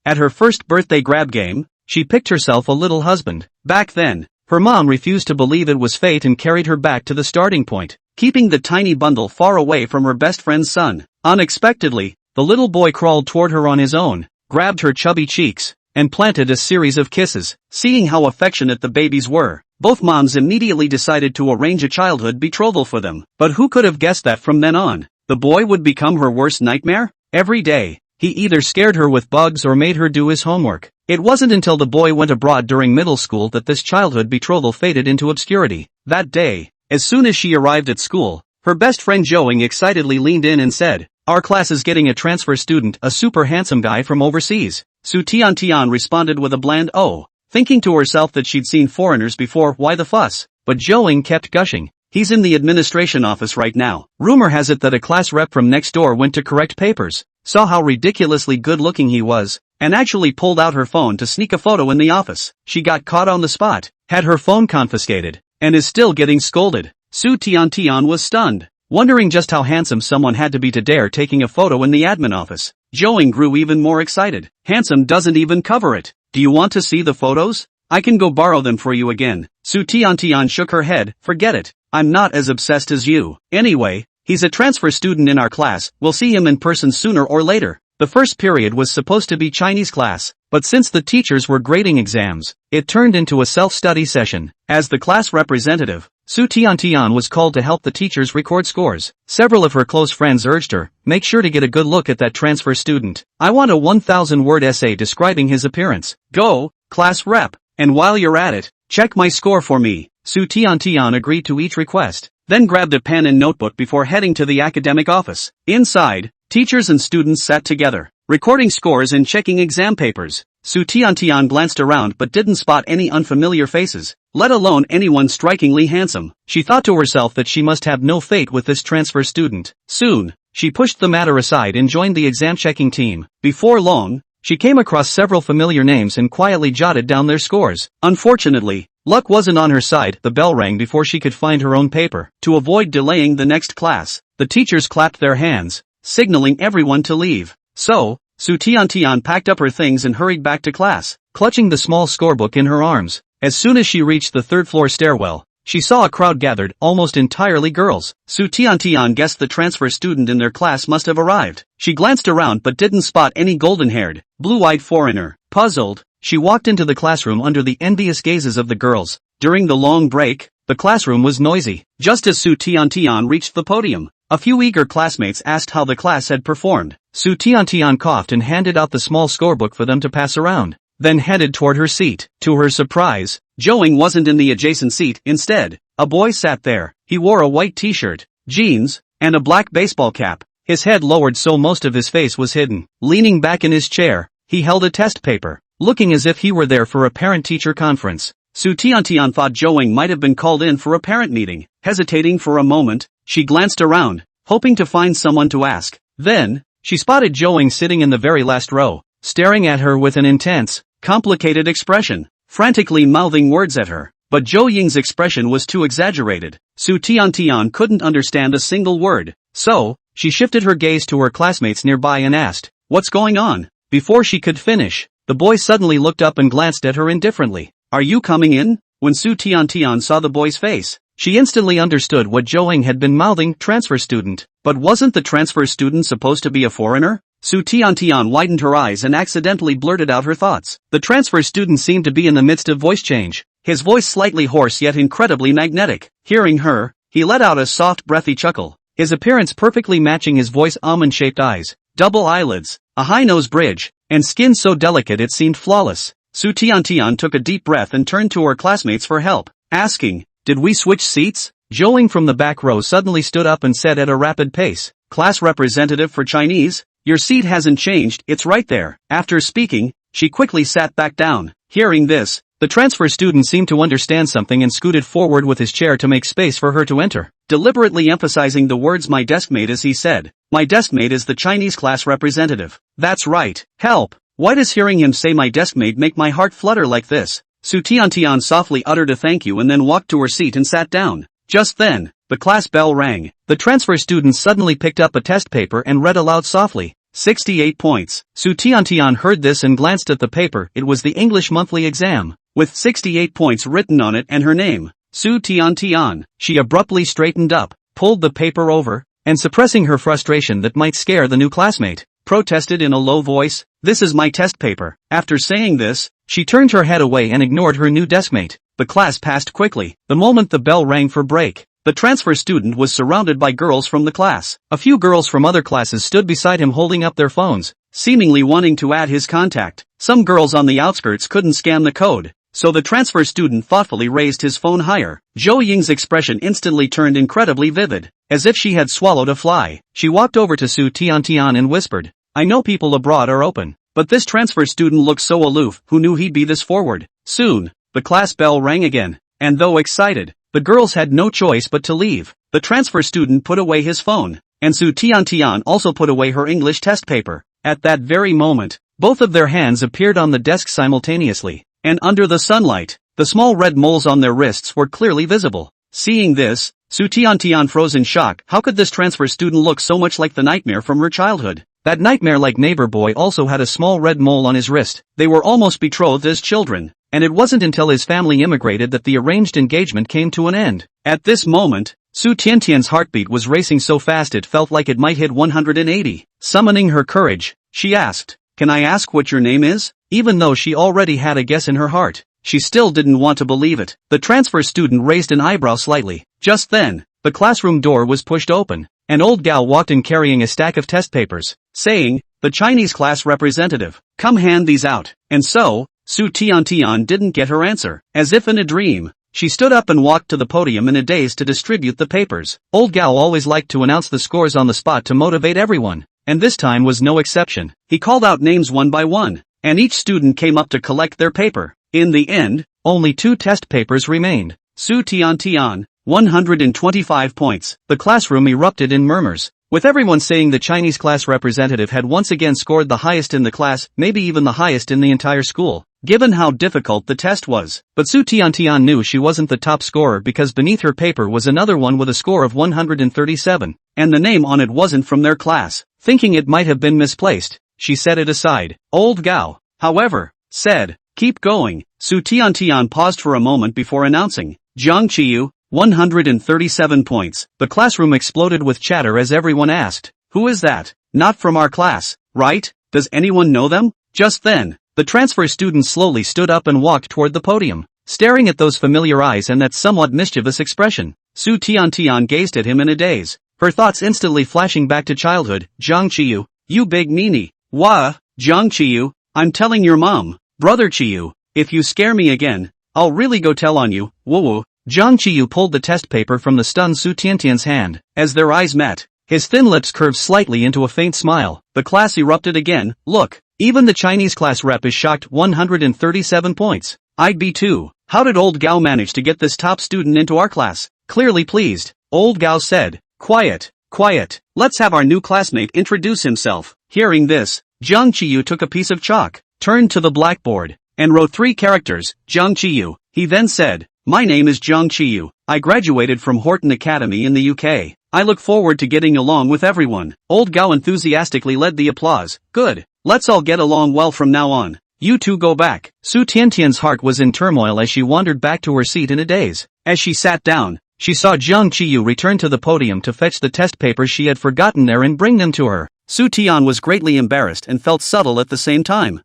At her first birthday grab game, she picked herself a little husband. Back then, her mom refused to believe it was fate and carried her back to the starting point, keeping the tiny bundle far away from her best friend's son. Unexpectedly, the little boy crawled toward her on his own, grabbed her chubby cheeks, and planted a series of kisses. Seeing how affectionate the babies were, both moms immediately decided to arrange a childhood betrothal for them. But who could have guessed that from then on, the boy would become her worst nightmare? Every day, he either scared her with bugs or made her do his homework. It wasn't until the boy went abroad during middle school that this childhood betrothal faded into obscurity. That day, as soon as she arrived at school, her best friend Joing excitedly leaned in and said, "Our class is getting a transfer student, a super handsome guy from overseas." Su Tian responded with a bland "oh," thinking to herself that she'd seen foreigners before, why the fuss? But Joing kept gushing. "He's in the administration office right now. Rumor has it that a class rep from next door went to correct papers, saw how ridiculously good-looking he was, and actually pulled out her phone to sneak a photo in the office. She got caught on the spot, had her phone confiscated, and is still getting scolded." Su Tian was stunned, wondering just how handsome someone had to be to dare taking a photo in the admin office. Joing grew even more excited. "Handsome doesn't even cover it. Do you want to see the photos? I can go borrow them for you again." Su Tian shook her head. "Forget it. I'm not as obsessed as you. Anyway, he's a transfer student in our class. We'll see him in person sooner or later." The first period was supposed to be Chinese class, but since the teachers were grading exams, it turned into a self-study session. As the class representative, Su Tian was called to help the teachers record scores. Several of her close friends urged her, "Make sure to get a good look at that transfer student. I want a 1,000-word essay describing his appearance." "Go, class rep, and while you're at it, check my score for me." Su Tian agreed to each request, then grabbed a pen and notebook before heading to the academic office. Inside, teachers and students sat together, recording scores and checking exam papers. Su Tian glanced around but didn't spot any unfamiliar faces, let alone anyone strikingly handsome. She thought to herself that she must have no fate with this transfer student. Soon, she pushed the matter aside and joined the exam-checking team. Before long, she came across several familiar names and quietly jotted down their scores. Unfortunately, luck wasn't on her side. The bell rang before she could find her own paper. To avoid delaying the next class, the teachers clapped their hands, signaling everyone to leave. So, Su Tian packed up her things and hurried back to class, clutching the small scorebook in her arms. As soon as she reached the third-floor stairwell, she saw a crowd gathered, almost entirely girls. Su Tian guessed the transfer student in their class must have arrived. She glanced around but didn't spot any golden-haired, blue-eyed foreigner. Puzzled, she walked into the classroom under the envious gazes of the girls. During the long break, the classroom was noisy. Just as Su Tian reached the podium, a few eager classmates asked how the class had performed. Su Tian coughed and handed out the small scorebook for them to pass around, then headed toward her seat. To her surprise, Joing wasn't in the adjacent seat. Instead, a boy sat there. He wore a white t-shirt, jeans, and a black baseball cap, his head lowered so most of his face was hidden. Leaning back in his chair, he held a test paper, looking as if he were there for a parent-teacher conference. Su Tian thought Joing might have been called in for a parent meeting. Hesitating for a moment, she glanced around, hoping to find someone to ask. Then, she spotted Joing sitting in the very last row, staring at her with an intense, complicated expression, frantically mouthing words at her. But Zhou Ying's expression was too exaggerated. Su Tian couldn't understand a single word. So, she shifted her gaze to her classmates nearby and asked, "What's going on?" Before she could finish, the boy suddenly looked up and glanced at her indifferently. "Are you coming in?" When Su Tian saw the boy's face, she instantly understood what Joing had been mouthing, transfer student. But wasn't the transfer student supposed to be a foreigner? Su Tian widened her eyes and accidentally blurted out her thoughts. The transfer student seemed to be in the midst of voice change, his voice slightly hoarse yet incredibly magnetic. Hearing her, he let out a soft breathy chuckle, his appearance perfectly matching his voice. Almond-shaped eyes, double eyelids, a high nose bridge, and skin so delicate it seemed flawless. Su Tian took a deep breath and turned to her classmates for help, asking, "Did we switch seats?" Joing from the back row suddenly stood up and said at a rapid pace, "Class representative for Chinese, your seat hasn't changed, it's right there." After speaking, she quickly sat back down. Hearing this, the transfer student seemed to understand something and scooted forward with his chair to make space for her to enter, deliberately emphasizing the words "my deskmate" as he said, "My deskmate is the Chinese class representative." That's right. Help! Why does hearing him say "my deskmate" make my heart flutter like this? Su Tian softly uttered a thank you and then walked to her seat and sat down. Just then, the class bell rang. The transfer student suddenly picked up a test paper and read aloud softly, 68 points. Su Tiantian heard this and glanced at the paper. It was the English monthly exam, with 68 points written on it and her name, Su Tiantian. She abruptly straightened up, pulled the paper over, and suppressing her frustration that might scare the new classmate, protested in a low voice, "This is my test paper." After saying this, she turned her head away and ignored her new deskmate. The class passed quickly. The moment the bell rang for break, the transfer student was surrounded by girls from the class. A few girls from other classes stood beside him holding up their phones, seemingly wanting to add his contact. Some girls on the outskirts couldn't scan the code, so the transfer student thoughtfully raised his phone higher. Zhou Ying's expression instantly turned incredibly vivid, as if she had swallowed a fly. She walked over to Su Tiantian and whispered, "I know people abroad are open, but this transfer student looks so aloof. Who knew he'd be this forward?" Soon, the class bell rang again, and though excited, the girls had no choice but to leave. The transfer student put away his phone, and Su Tiantian also put away her English test paper. At that very moment, both of their hands appeared on the desk simultaneously, and under the sunlight, the small red moles on their wrists were clearly visible. Seeing this, Su Tiantian froze in shock. How could this transfer student look so much like the nightmare from her childhood? That nightmare-like neighbor boy also had a small red mole on his wrist. They were almost betrothed as children, and it wasn't until his family immigrated that the arranged engagement came to an end. At this moment, Su Tiantian's heartbeat was racing so fast it felt like it might hit 180. Summoning her courage, she asked, "Can I ask what your name is?" Even though she already had a guess in her heart, she still didn't want to believe it. The transfer student raised an eyebrow slightly. Just then, the classroom door was pushed open. An old gal walked in carrying a stack of test papers, saying, "The Chinese class representative, come hand these out." And so, Su Tiantian didn't get her answer. As if in a dream, she stood up and walked to the podium in a daze to distribute the papers. Old gal always liked to announce the scores on the spot to motivate everyone, and this time was no exception. He called out names one by one, and each student came up to collect their paper. In the end, only 2 test papers remained. Su Tiantian, 125 points. The classroom erupted in murmurs, with everyone saying the Chinese class representative had once again scored the highest in the class, maybe even the highest in the entire school, given how difficult the test was. But Su Tiantian knew she wasn't the top scorer because beneath her paper was another one with a score of 137, and the name on it wasn't from their class. Thinking it might have been misplaced, she set it aside. Old Gao, however, said, "Keep going." Su Tiantian paused for a moment before announcing, "Zhang Qiyu, 137 points. The classroom exploded with chatter as everyone asked, "Who is that? Not from our class, right? Does anyone know them?" Just then, the transfer student slowly stood up and walked toward the podium, staring at those familiar eyes and that somewhat mischievous expression. Su Tiantian gazed at him in a daze, her thoughts instantly flashing back to childhood. "Zhang Qiyu, you big meanie." "Wah, Zhang Qiyu, I'm telling your mom, brother Qiyu, if you scare me again, I'll really go tell on you, woo-woo." Zhang Qiyu pulled the test paper from the stunned Su Tiantian's hand. As their eyes met, his thin lips curved slightly into a faint smile. The class erupted again. "Look, even the Chinese class rep is shocked. 137 points. I'd be too. How did old Gao manage to get this top student into our class?" Clearly pleased, old Gao said, "Quiet, quiet. Let's have our new classmate introduce himself." Hearing this, Zhang Qiyu took a piece of chalk, turned to the blackboard, and wrote 3 characters, Zhang Qiyu. He then said, "My name is Zhang Qiyu. I graduated from Horton Academy in the UK. I look forward to getting along with everyone." Old Gao enthusiastically led the applause. "Good. Let's all get along well from now on. You two go back." Su Tiantian's heart was in turmoil as she wandered back to her seat in a daze. As she sat down, she saw Zhang Qiyu return to the podium to fetch the test papers she had forgotten there and bring them to her. Su Tian was greatly embarrassed and felt subtle at the same time.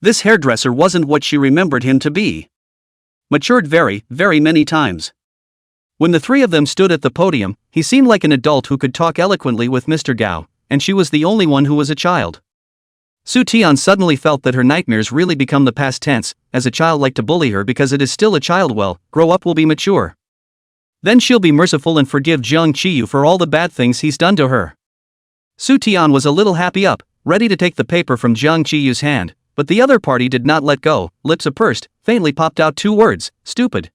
This hairdresser wasn't what she remembered him to be. Matured very, very many times. When the 3 of them stood at the podium, he seemed like an adult who could talk eloquently with Mr. Gao, and she was the only one who was a child. Su Tian suddenly felt that her nightmares really become the past tense, as a child liked to bully her because it is still a child. Well, grow up will be mature. Then she'll be merciful and forgive Zhang Qiyu for all the bad things he's done to her. Su Tian was a little happy up, ready to take the paper from Zhang Qiyu's hand, but the other party did not let go. Lips pursed, faintly popped out 2 words, "Stupid."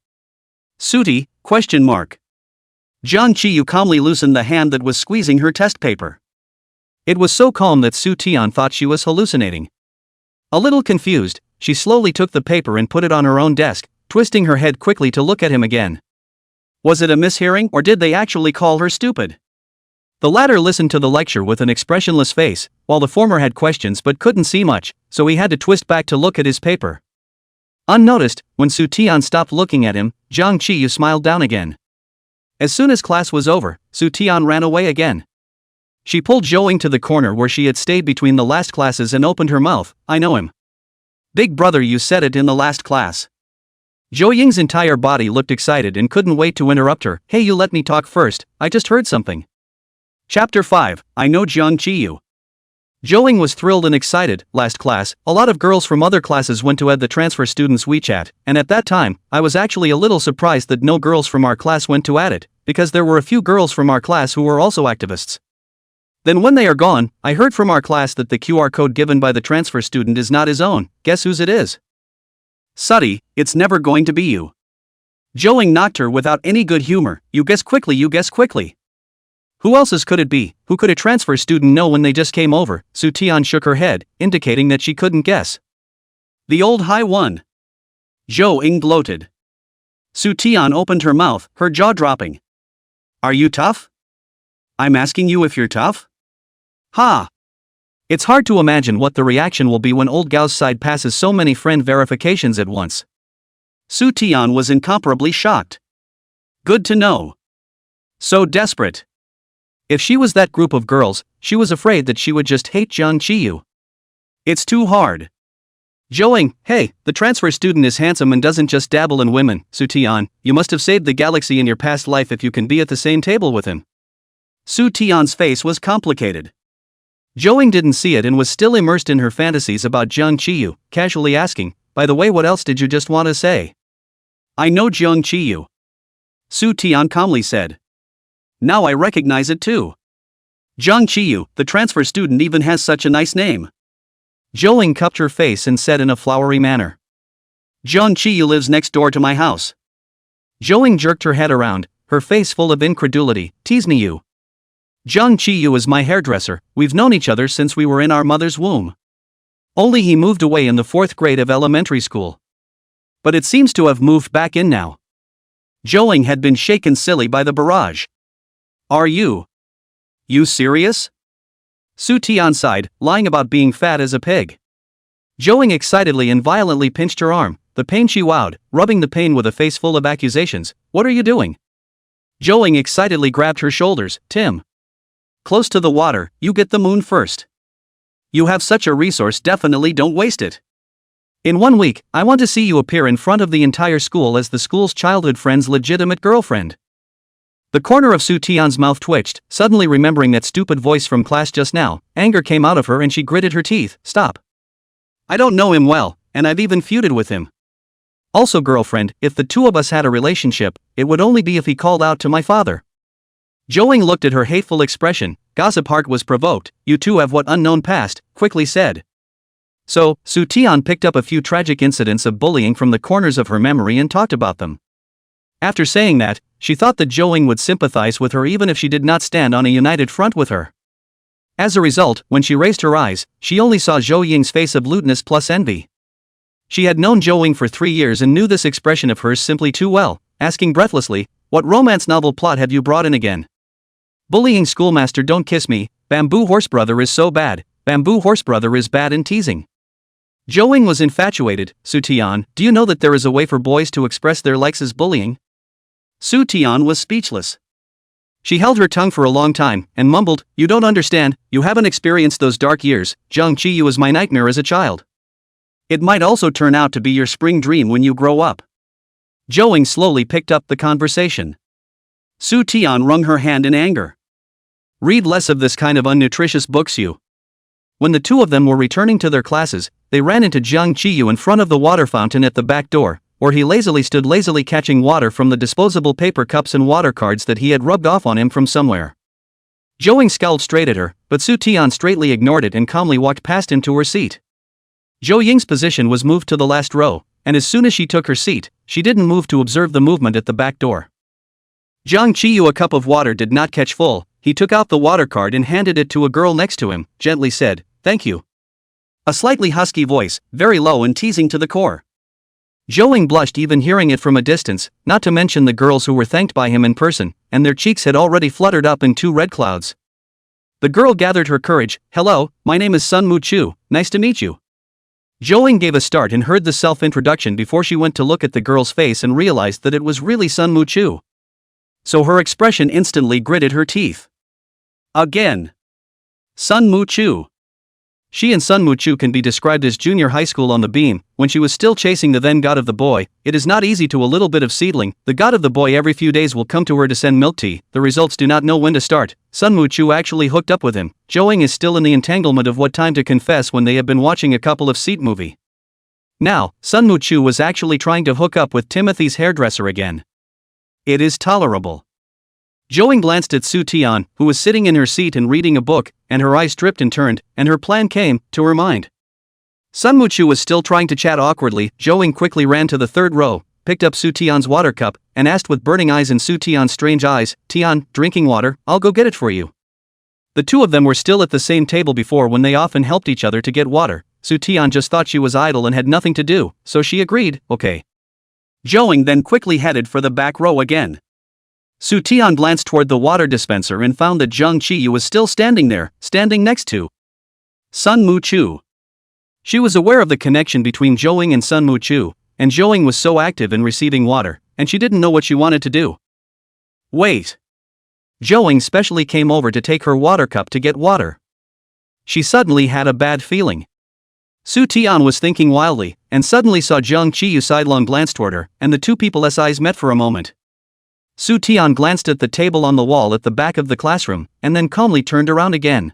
"Suti?" ? Zhang Qiyu calmly loosened the hand that was squeezing her test paper. It was so calm that Su Tian thought she was hallucinating. A little confused, she slowly took the paper and put it on her own desk, twisting her head quickly to look at him again. Was it a mishearing or did they actually call her stupid? The latter listened to the lecture with an expressionless face, while the former had questions but couldn't see much, so he had to twist back to look at his paper. Unnoticed, when Su Tian stopped looking at him, Jiang Qiyu smiled down again. As soon as class was over, Su Tian ran away again. She pulled Zhou Ying to the corner where she had stayed between the last classes and opened her mouth. I know him. Big brother, you said it in the last class. Zhou Ying's entire body looked excited and couldn't wait to interrupt her. Hey, you let me talk first, I just heard something. Chapter 5, I know Jiang Qiyu. Zhou Ying was thrilled and excited. Last class, a lot of girls from other classes went to add the transfer students' WeChat, and at that time, I was actually a little surprised that no girls from our class went to add it, because there were a few girls from our class who were also activists. Then when they are gone, I heard from our class that the QR code given by the transfer student is not his own. Guess whose it is? Suddy, it's never going to be you. Zhou Ying knocked her without any good humor. You guess quickly, you guess quickly. Who else's could it be? Who could a transfer student know when they just came over? Su Tian shook her head, indicating that she couldn't guess. The old high one. Zhou Ying gloated. Su Tian opened her mouth, her jaw dropping. Are you tough? I'm asking you if you're tough? Ha! It's hard to imagine what the reaction will be when old Gao's side passes so many friend verifications at once. Su Tian was incomparably shocked. Good to know. So desperate. If she was that group of girls, she was afraid that she would just hate Jiang Qiyu. It's too hard. Zhou Ying, hey, the transfer student is handsome and doesn't just dabble in women. Su Tian, you must have saved the galaxy in your past life if you can be at the same table with him. Su Tian's face was complicated. Zhou Ying didn't see it and was still immersed in her fantasies about Jiang Qiyu, casually asking, by the way, what else did you just want to say? I know Jiang Qiyu. Su Tian calmly said. Now I recognize it too. Jiang Qiyu, the transfer student, even has such a nice name. Zhou Ying cupped her face and said in a flowery manner. Jiang Qiyu lives next door to my house. Zhou Ying jerked her head around, her face full of incredulity. Tease me, you. Jiang Qiyu is my hairdresser. We've known each other since we were in our mother's womb. Only he moved away in the 4th grade of elementary school. But it seems to have moved back in now. Zhou Ying had been shaken silly by the barrage. Are you serious? Su Tian sighed, lying about being fat as a pig. Zhou Ying excitedly and violently pinched her arm, the pain she wowed, rubbing the pain with a face full of accusations. What are you doing? Zhou Ying excitedly grabbed her shoulders. Tim. Close to the water, you get the moon first. You have such a resource, definitely don't waste it. In 1 week, I want to see you appear in front of the entire school as the school's childhood friend's legitimate girlfriend. The corner of Su Tian's mouth twitched, suddenly remembering that stupid voice from class just now. Anger came out of her and she gritted her teeth. Stop. I don't know him well, and I've even feuded with him. Also, girlfriend, if the two of us had a relationship, it would only be if he called out to my father. Zhou Ying looked at her hateful expression. Gossip Heart was provoked. You two have what unknown past, quickly said. So, Su Tian picked up a few tragic incidents of bullying from the corners of her memory and talked about them. After saying that, she thought that Zhou Ying would sympathize with her even if she did not stand on a united front with her. As a result, when she raised her eyes, she only saw Zhou Ying's face of lewdness plus envy. She had known Zhou Ying for 3 years and knew this expression of hers simply too well, asking breathlessly, what romance novel plot have you brought in again? Bullying schoolmaster, don't kiss me, bamboo horse brother is so bad, bamboo horse brother is bad, and teasing. Zhou Ying was infatuated. Su Tian, do you know that there is a way for boys to express their likes as bullying? Su Tian was speechless. She held her tongue for a long time, and mumbled, you don't understand, you haven't experienced those dark years. Jiang Qiyu was my nightmare as a child. It might also turn out to be your spring dream when you grow up. Zhou Ying slowly picked up the conversation. Su Tian wrung her hand in anger. Read less of this kind of unnutritious books, you. When the two of them were returning to their classes, they ran into Jiang Qiyu in front of the water fountain at the back door, where he lazily stood catching water from the disposable paper cups and water cards that he had rubbed off on him from somewhere. Zhou Ying scowled straight at her, but Su Tian straightly ignored it and calmly walked past him to her seat. Zhou Ying's position was moved to the last row, and as soon as she took her seat, she didn't move to observe the movement at the back door. Jiang Qiyu, a cup of water did not catch full. He took out the water card and handed it to a girl next to him, gently said, thank you. A slightly husky voice, very low and teasing to the core. Zhou Ying blushed even hearing it from a distance, not to mention the girls who were thanked by him in person, and their cheeks had already fluttered up in 2 red clouds. The girl gathered her courage. Hello, my name is Sun Mu Chu, nice to meet you. Joing gave a start and heard the self-introduction before she went to look at the girl's face and realized that it was really Sun Mu Chu. So her expression instantly gritted her teeth. Again. Sun Mu Chu. She and Sun Mu Chu can be described as junior high school on the beam. When she was still chasing the then god of the boy, it is not easy to a little bit of seedling. The god of the boy every few days will come to her to send milk tea. The results do not know when to start. Sun Mu Chu actually hooked up with him. Joing is still in the entanglement of what time to confess when they have been watching a couple of seat movie. Now, Sun Mu Chu was actually trying to hook up with Timothy's hairdresser again. It is tolerable. Joing glanced at Su Tian, who was sitting in her seat and reading a book, and her eyes dripped and turned, and her plan came to her mind. Sun Mu Chu was still trying to chat awkwardly. Joing quickly ran to the third row, picked up Su Tian's water cup, and asked with burning eyes in Su Tian's strange eyes, "Tian, drinking water? I'll go get it for you." The two of them were still at the same table before when they often helped each other to get water. Su Tian just thought she was idle and had nothing to do, so she agreed, okay. Joing then quickly headed for the back row again. Su Tian glanced toward the water dispenser and found that Zhang Qiyu was still standing there, standing next to Sun Mu Chu. She was aware of the connection between Joing and Sun Mu Chu, and Joing was so active in receiving water, and she didn't know what she wanted to do. Wait. Joing specially came over to take her water cup to get water. She suddenly had a bad feeling. Su Tian was thinking wildly, and suddenly saw Zhang Qiyu sidelong glance toward her, and the two people's eyes met for a moment. Su Tian glanced at the table on the wall at the back of the classroom, and then calmly turned around again.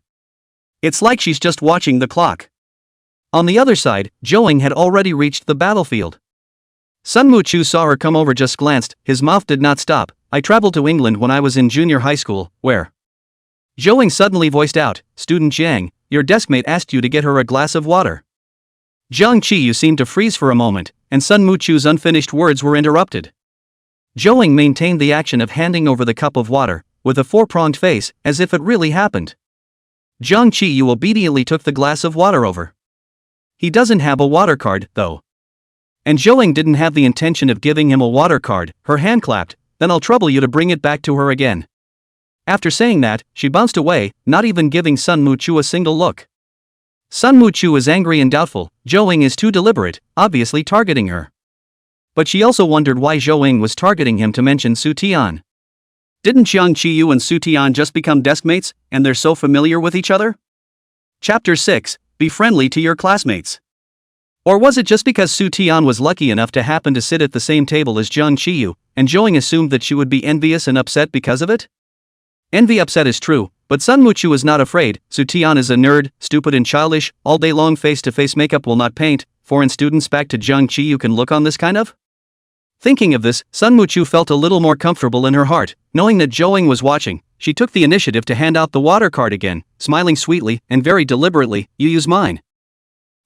It's like she's just watching the clock. On the other side, Joing had already reached the battlefield. Sun Mu Chu saw her come over, just glanced, his mouth did not stop. I traveled to England when I was in junior high school, where? Joing suddenly voiced out, Student Jiang, your deskmate asked you to get her a glass of water. Zhang Qiyu seemed to freeze for a moment, and Sun Mu Chu's unfinished words were interrupted. Joing maintained the action of handing over the cup of water, with a four-pronged face, as if it really happened. Zhang Qiyu obediently took the glass of water over. He doesn't have a water card, though. And Joing didn't have the intention of giving him a water card. Her hand clapped, then I'll trouble you to bring it back to her again. After saying that, she bounced away, not even giving Sun Mu Chu a single look. Sun Mu Chu is angry and doubtful. Joing is too deliberate, obviously targeting her. But she also wondered why Joing was targeting him to mention Su Tian. Didn't Zhang Qiyu and Su Tian just become deskmates, and they're so familiar with each other? Chapter 6, Be friendly to your classmates. Or was it just because Su Tian was lucky enough to happen to sit at the same table as Zhang Qiyu, and Joing assumed that she would be envious and upset because of it? Envy upset is true, but Sun Mu Chu is not afraid. Su Tian is a nerd, stupid and childish, all day long face-to-face makeup will not paint. Foreign students back to Zhang Qiyu can look on this kind of? Thinking of this, Sun Mu Chu felt a little more comfortable in her heart. Knowing that Joing was watching, she took the initiative to hand out the water card again, smiling sweetly and very deliberately, you use mine.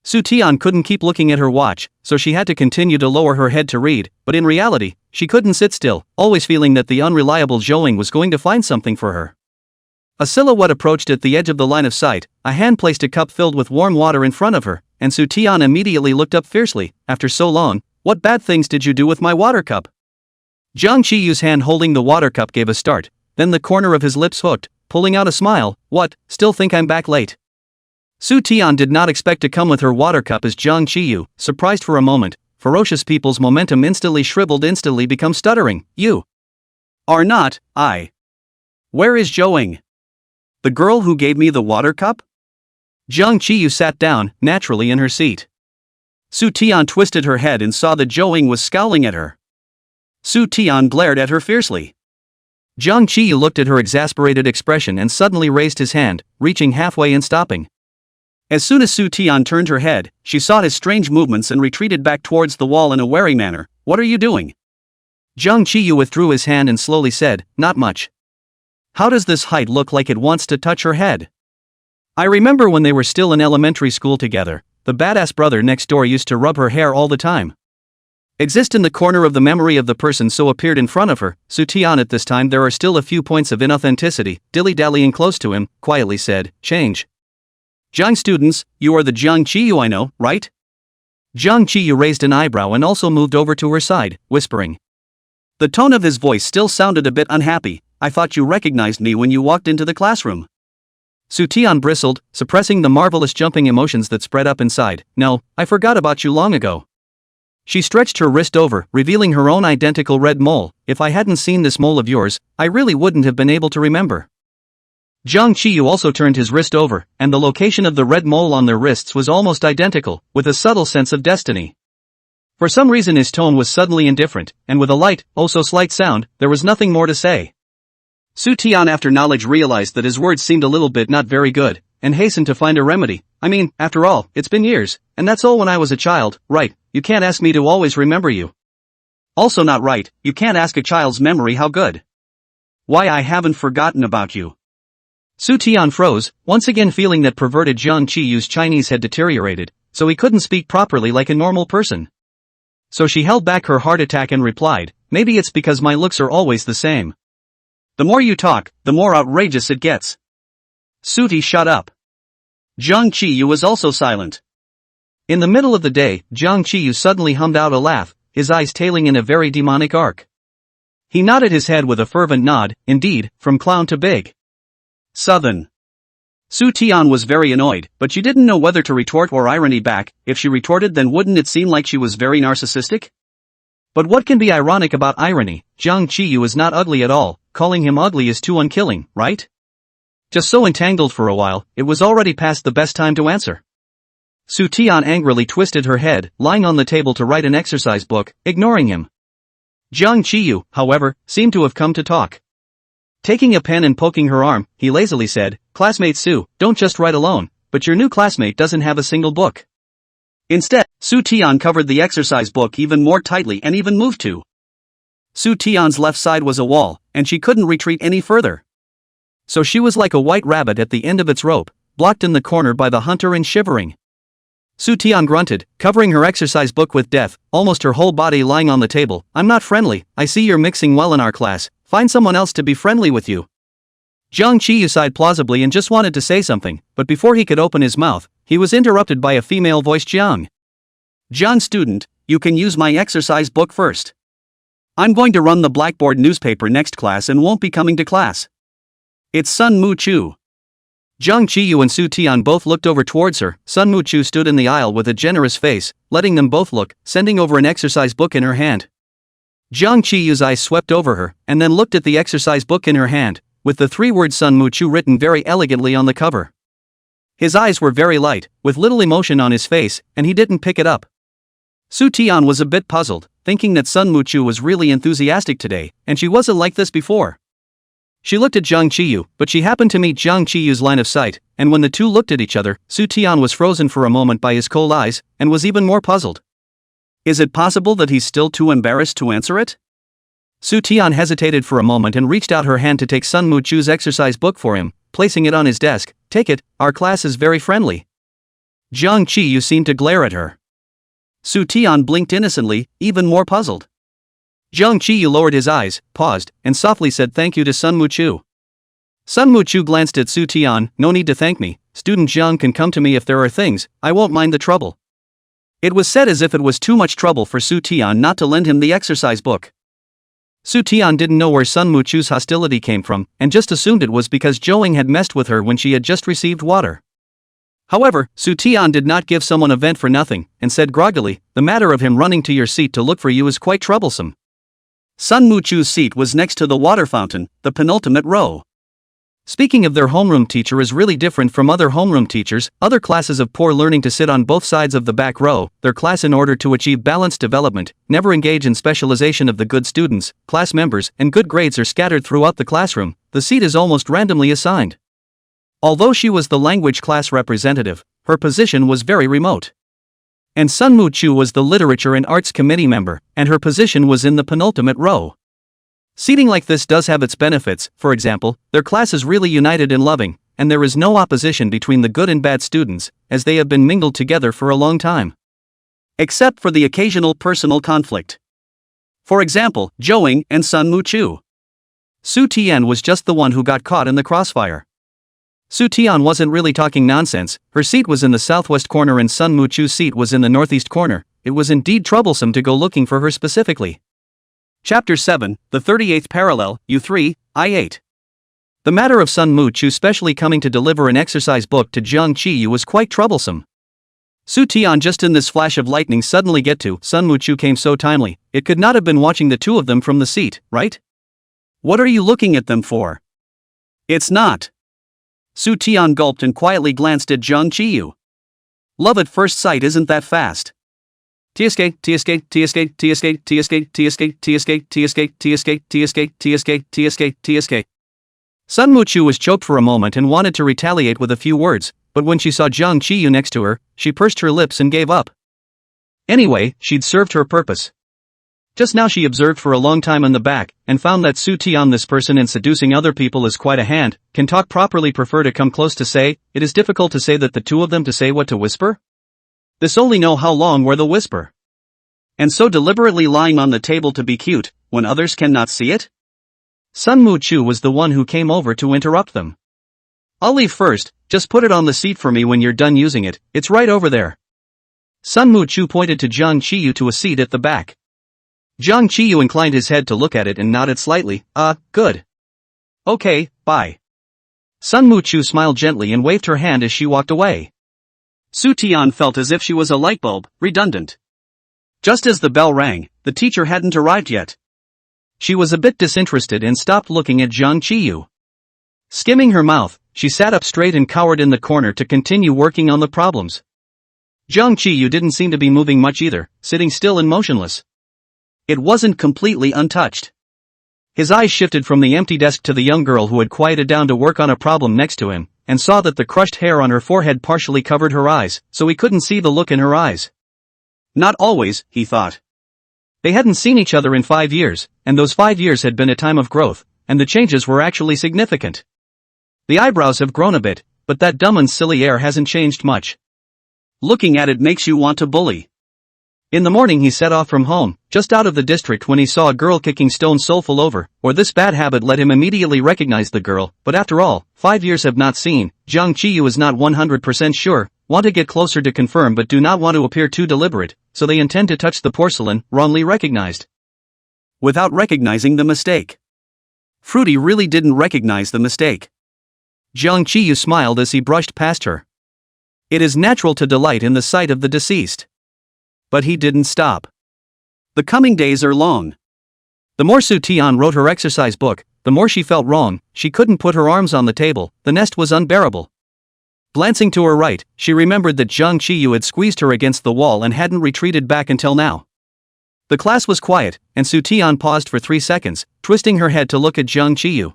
Su Tian couldn't keep looking at her watch, so she had to continue to lower her head to read, but in reality, she couldn't sit still, always feeling that the unreliable Joing was going to find something for her. A silhouette approached at the edge of the line of sight. A hand placed a cup filled with warm water in front of her, and Su Tian immediately looked up fiercely. After so long, what bad things did you do with my water cup? Zhang Qiyu's hand holding the water cup gave a start, then the corner of his lips hooked, pulling out a smile. What, still think I'm back late? Su Tian did not expect to come with her water cup as Zhang Qiyu, surprised for a moment. Ferocious people's momentum instantly shriveled, instantly become stuttering. You are not, I. Where is Joing? The girl who gave me the water cup? Zhang Qiyu sat down, naturally in her seat. Su Tian twisted her head and saw that Joing was scowling at her. Su Tian glared at her fiercely. Zhang Qiyu looked at her exasperated expression and suddenly raised his hand, reaching halfway and stopping. As soon as Su Tian turned her head, she saw his strange movements and retreated back towards the wall in a wary manner. What are you doing? Zhang Qiyu withdrew his hand and slowly said, not much. How does this height look like it wants to touch her head? I remember when they were still in elementary school together, the badass brother next door used to rub her hair all the time. Exist in the corner of the memory of the person so appeared in front of her. Su Tian at this time there are still a few points of inauthenticity, dilly-dallying close to him, quietly said, change. Zhang students, you are the Zhang Qiyu I know, right? Zhang Qiyu raised an eyebrow and also moved over to her side, whispering. The tone of his voice still sounded a bit unhappy. I thought you recognized me when you walked into the classroom. Su Tian bristled, suppressing the marvelous jumping emotions that spread up inside. No, I forgot about you long ago. She stretched her wrist over, revealing her own identical red mole. If I hadn't seen this mole of yours, I really wouldn't have been able to remember. Jiang Qiyu also turned his wrist over, and the location of the red mole on their wrists was almost identical, with a subtle sense of destiny. For some reason his tone was suddenly indifferent, and with a light, oh so slight sound, there was nothing more to say. Su Tian after knowledge realized that his words seemed a little bit not very good, and hastened to find a remedy. I mean, after all, it's been years, and that's all when I was a child, right? You can't ask me to always remember you. Also not right, you can't ask a child's memory how good. Why I haven't forgotten about you. Su Tian froze, once again feeling that perverted Jiang Qiyu's Chinese had deteriorated, so he couldn't speak properly like a normal person. So she held back her heart attack and replied, maybe it's because my looks are always the same. The more you talk, the more outrageous it gets. Suti shut up. Jiang Qiyu was also silent. In the middle of the day, Jiang Qiyu suddenly hummed out a laugh, his eyes tailing in a very demonic arc. He nodded his head with a fervent nod, indeed, from clown to big. Southern. Su Tian was very annoyed, but she didn't know whether to retort or irony back. If she retorted, then wouldn't it seem like she was very narcissistic? But what can be ironic about irony? Jiang Qiyu is not ugly at all, calling him ugly is too unkilling, right? Just so entangled for a while, it was already past the best time to answer. Su Tian angrily twisted her head, lying on the table to write an exercise book, ignoring him. Jiang Qiyu, however, seemed to have come to talk. Taking a pen and poking her arm, he lazily said, Classmate Su, don't just write alone, but your new classmate doesn't have a single book. Instead, Su Tian covered the exercise book even more tightly and even moved to. Su Tian's left side was a wall, and she couldn't retreat any further. So she was like a white rabbit at the end of its rope, blocked in the corner by the hunter and shivering. Su Tian grunted, covering her exercise book with death, almost her whole body lying on the table. I'm not friendly, I see you're mixing well in our class, find someone else to be friendly with you. Jiang Qiyu sighed plausibly and just wanted to say something, but before he could open his mouth, he was interrupted by a female voice. Jiang, student, you can use my exercise book first. I'm going to run the Blackboard newspaper next class and won't be coming to class. It's Sun Mu Chu. Jiang Qiyu and Su Tian both looked over towards her. Sun Mu Chu stood in the aisle with a generous face, letting them both look, sending over an exercise book in her hand. Jiang Qiyu's eyes swept over her, and then looked at the exercise book in her hand, with the three words Sun Mu Chu written very elegantly on the cover. His eyes were very light, with little emotion on his face, and he didn't pick it up. Su Tian was a bit puzzled, thinking that Sun Mu Chu was really enthusiastic today, and she wasn't like this before. She looked at Jiang Qiyu, but she happened to meet Jiang Qiyu's line of sight, and when the two looked at each other, Su Tian was frozen for a moment by his cold eyes, and was even more puzzled. Is it possible that he's still too embarrassed to answer it? Su Tian hesitated for a moment and reached out her hand to take Sun Mu Chu's exercise book for him, placing it on his desk. Take it, our class is very friendly. Jiang Qiyu seemed to glare at her. Su Tian blinked innocently, even more puzzled. Jiang Qiyu lowered his eyes, paused, and softly said thank you to Sun Mu Chu. Sun Mu Chu glanced at Su Tian. No need to thank me, student Jiang can come to me if there are things, I won't mind the trouble. It was said as if it was too much trouble for Su Tian not to lend him the exercise book. Su Tian didn't know where Sun Mu Chu's hostility came from, and just assumed it was because Zhou had messed with her when she had just received water. However, Su Tian did not give someone a vent for nothing, and said groggily, the matter of him running to your seat to look for you is quite troublesome. Sun Mu Chu's seat was next to the water fountain, the penultimate row. Speaking of their homeroom teacher is really different from other homeroom teachers. Other classes of poor learning to sit on both sides of the back row. Their class, in order to achieve balanced development, never engage in specialization of the good students, class members, and good grades are scattered throughout the classroom. The seat is almost randomly assigned. Although she was the language class representative, her position was very remote. And Sun Mu Chu was the literature and arts committee member, and her position was in the penultimate row. Seating like this does have its benefits. For example, their class is really united and loving, and there is no opposition between the good and bad students, as they have been mingled together for a long time. Except for the occasional personal conflict. For example, Zhou and Sun Mu Chu. Su Tian was just the one who got caught in the crossfire. Su Tian wasn't really talking nonsense. Her seat was in the southwest corner and Sun Mu Chu's seat was in the northeast corner. It was indeed troublesome to go looking for her specifically. Chapter 7, the 38th Parallel, U3, I8. The matter of Sun Mu-chu specially coming to deliver an exercise book to Jiang Qiyu was quite troublesome. Su Tian just in this flash of lightning suddenly get to Sun Mu-chu came so timely, it could not have been watching the two of them from the seat, right? What are you looking at them for? It's not. Su Tian gulped and quietly glanced at Jiang Qiyu. Love at first sight isn't that fast. TSK, TSK, TSK, TSK, TSK, TSK, TSK, TSK, TSK, TSK, TSK, TSK, TSK. Sun Mu-chu was choked for a moment and wanted to retaliate with a few words, but when she saw Jiang Qiyu next to her, she pursed her lips and gave up. Anyway, she'd served her purpose. Just now she observed for a long time on the back, and found that Su Tian, this person in seducing other people is quite a hand, can talk properly, prefer to come close to say, it is difficult to say that the two of them to say what to whisper? This only know how long where the whisper. And so deliberately lying on the table to be cute, when others cannot see it? Sun Mu-chu was the one who came over to interrupt them. I'll leave first, just put it on the seat for me when you're done using it, it's right over there. Sun Mu-chu pointed to Jiang Qiyu to a seat at the back. Jiang Qiyu inclined his head to look at it and nodded slightly, good. Okay, bye. Sun Mu-chu smiled gently and waved her hand as she walked away. Su Tian felt as if she was a light bulb, redundant. Just as the bell rang, the teacher hadn't arrived yet. She was a bit disinterested and stopped looking at Jiang Qiyu. Skimming her mouth, she sat up straight and cowered in the corner to continue working on the problems. Jiang Qiyu didn't seem to be moving much either, sitting still and motionless. It wasn't completely untouched. His eyes shifted from the empty desk to the young girl who had quieted down to work on a problem next to him, and saw that the crushed hair on her forehead partially covered her eyes, so he couldn't see the look in her eyes. Not always, he thought. They hadn't seen each other in 5 years, and those 5 years had been a time of growth, and the changes were actually significant. The eyebrows have grown a bit, but that dumb and silly air hasn't changed much. Looking at it makes you want to bully. In the morning he set off from home, just out of the district, when he saw a girl kicking stones soulful over, or this bad habit led him immediately recognize the girl, but after all, 5 years have not seen, Jiang Qiyu is not 100% sure, want to get closer to confirm but do not want to appear too deliberate, so they intend to touch the porcelain, wrongly recognized. Without recognizing the mistake. Fruity really didn't recognize the mistake. Jiang Qiyu smiled as he brushed past her. It is natural to delight in the sight of the deceased. But he didn't stop. The coming days are long. The more Su Tian wrote her exercise book, the more she felt wrong. She couldn't put her arms on the table, the nest was unbearable. Glancing to her right, she remembered that Jiang Qiyu had squeezed her against the wall and hadn't retreated back until now. The class was quiet, and Su Tian paused for 3 seconds, twisting her head to look at Jiang Qiyu.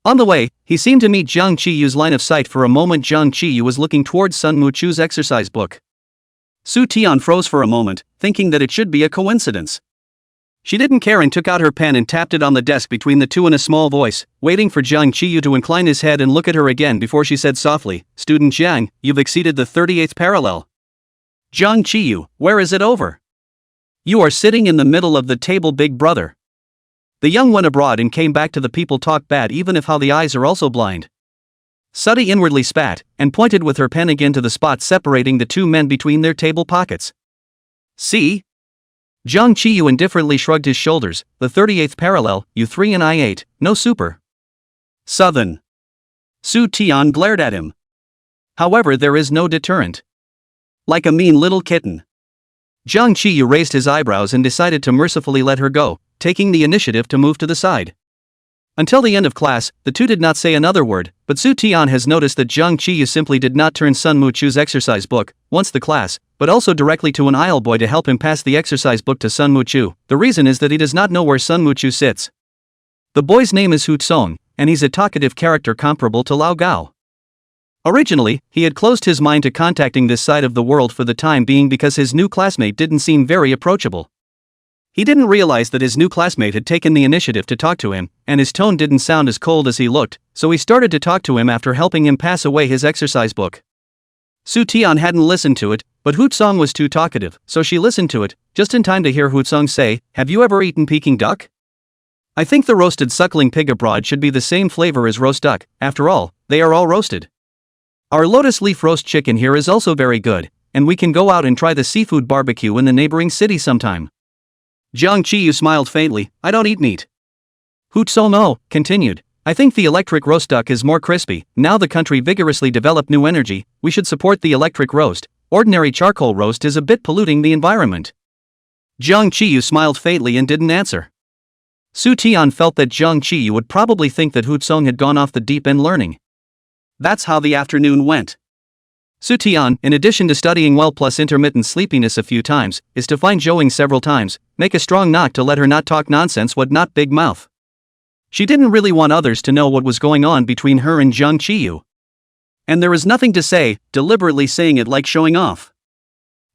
On the way, he seemed to meet Jiang Qiyu's line of sight for a moment. Jiang Qiyu was looking towards Sun Mu-chu's exercise book. Su Tian froze for a moment, thinking that it should be a coincidence. She didn't care and took out her pen and tapped it on the desk between the two in a small voice, waiting for Jiang Qiyu to incline his head and look at her again before she said softly, "Student Jiang, you've exceeded the 38th parallel." "Jiang Qiyu, where is it over?" "You are sitting in the middle of the table, big brother." The young went abroad and came back to the people talk bad even if how the eyes are also blind. Suddy inwardly spat, and pointed with her pen again to the spot separating the two men between their table pockets. "See?" Jiang Qiyu indifferently shrugged his shoulders, "The 38th parallel, you 3 and I 8, no super." "Southern." Su Tian glared at him. "However, there is no deterrent. Like a mean little kitten." Jiang Qiyu raised his eyebrows and decided to mercifully let her go, taking the initiative to move to the side. Until the end of class, the two did not say another word, but Su Tian has noticed that Jiang Qiyu simply did not turn Sun Mu-chu's exercise book, once the class, but also directly to an aisle boy to help him pass the exercise book to Sun Mu-chu. The reason is that he does not know where Sun Mu-chu sits. The boy's name is Hu Tsong, and he's a talkative character comparable to Lao Gao. Originally, he had closed his mind to contacting this side of the world for the time being because his new classmate didn't seem very approachable. He didn't realize that his new classmate had taken the initiative to talk to him, and his tone didn't sound as cold as he looked, so he started to talk to him after helping him pass away his exercise book. Su Tian hadn't listened to it, but Hu Tsong was too talkative, so she listened to it, just in time to hear Hu Tsong say, "Have you ever eaten Peking duck? I think the roasted suckling pig abroad should be the same flavor as roast duck, after all, they are all roasted. Our lotus leaf roast chicken here is also very good, and we can go out and try the seafood barbecue in the neighboring city sometime." Jiang Qiyu smiled faintly, "I don't eat meat." Hu Tsong continued, I think the electric roast duck is more crispy. Now the country vigorously developed new energy, we should support the electric roast. Ordinary charcoal roast is a bit polluting the environment. Jiang Qiyu smiled faintly and didn't answer. Su Tian felt that Jiang Qiyu would probably think that Hu Tsong had gone off the deep end learning. That's how the afternoon went. Su Tian, in addition to studying well plus intermittent sleepiness a few times, is to find Zhouing several times, make a strong knock to let her not talk nonsense what not big mouth. She didn't really want others to know what was going on between her and Jiang Qiyu. And there is nothing to say, deliberately saying it like showing off.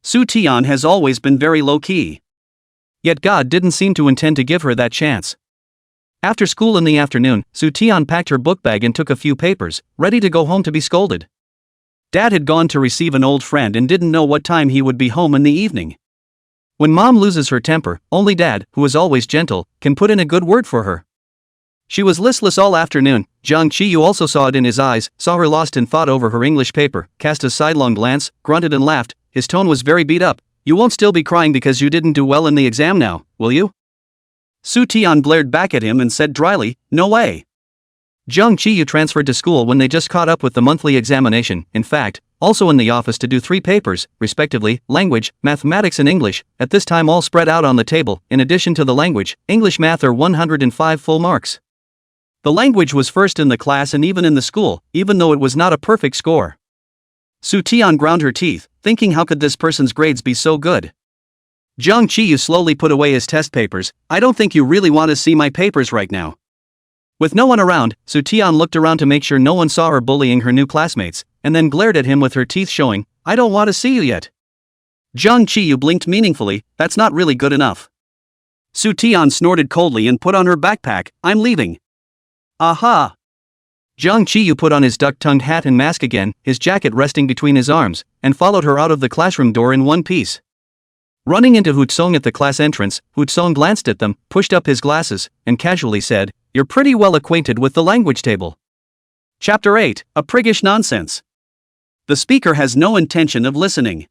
Su Tian has always been very low-key. Yet God didn't seem to intend to give her that chance. After school in the afternoon, Su Tian packed her book bag and took a few papers, ready to go home to be scolded. Dad had gone to receive an old friend and didn't know what time he would be home in the evening. When mom loses her temper, only dad, who is always gentle, can put in a good word for her. She was listless all afternoon. Jiang Qiyu also saw it in his eyes, saw her lost in thought over her English paper, cast a sidelong glance, grunted and laughed. His tone was very beat up. You won't still be crying because you didn't do well in the exam now, will you? Su Tian glared back at him and said dryly, no way. Jiang Qiyu transferred to school when they just caught up with the monthly examination, in fact, also in the office to do 3 papers, respectively, language, mathematics and English, at this time all spread out on the table. In addition to the language, English math are 105 full marks. The language was first in the class and even in the school, even though it was not a perfect score. Su Tian ground her teeth, thinking how could this person's grades be so good. Jiang Qiyu slowly put away his test papers. I don't think you really want to see my papers right now. With no one around, Su Tian looked around to make sure no one saw her bullying her new classmates, and then glared at him with her teeth showing. I don't want to see you yet. Jiang Qiyu blinked meaningfully. That's not really good enough. Su Tian snorted coldly and put on her backpack. I'm leaving. Aha! Jiang Qiyu put on his duck-tongued hat and mask again, his jacket resting between his arms, and followed her out of the classroom door in one piece. Running into Hu Tsong at the class entrance, Hu Tsong glanced at them, pushed up his glasses, and casually said, You're pretty well acquainted with the language table. Chapter 8, A Priggish Nonsense. The speaker has no intention of listening.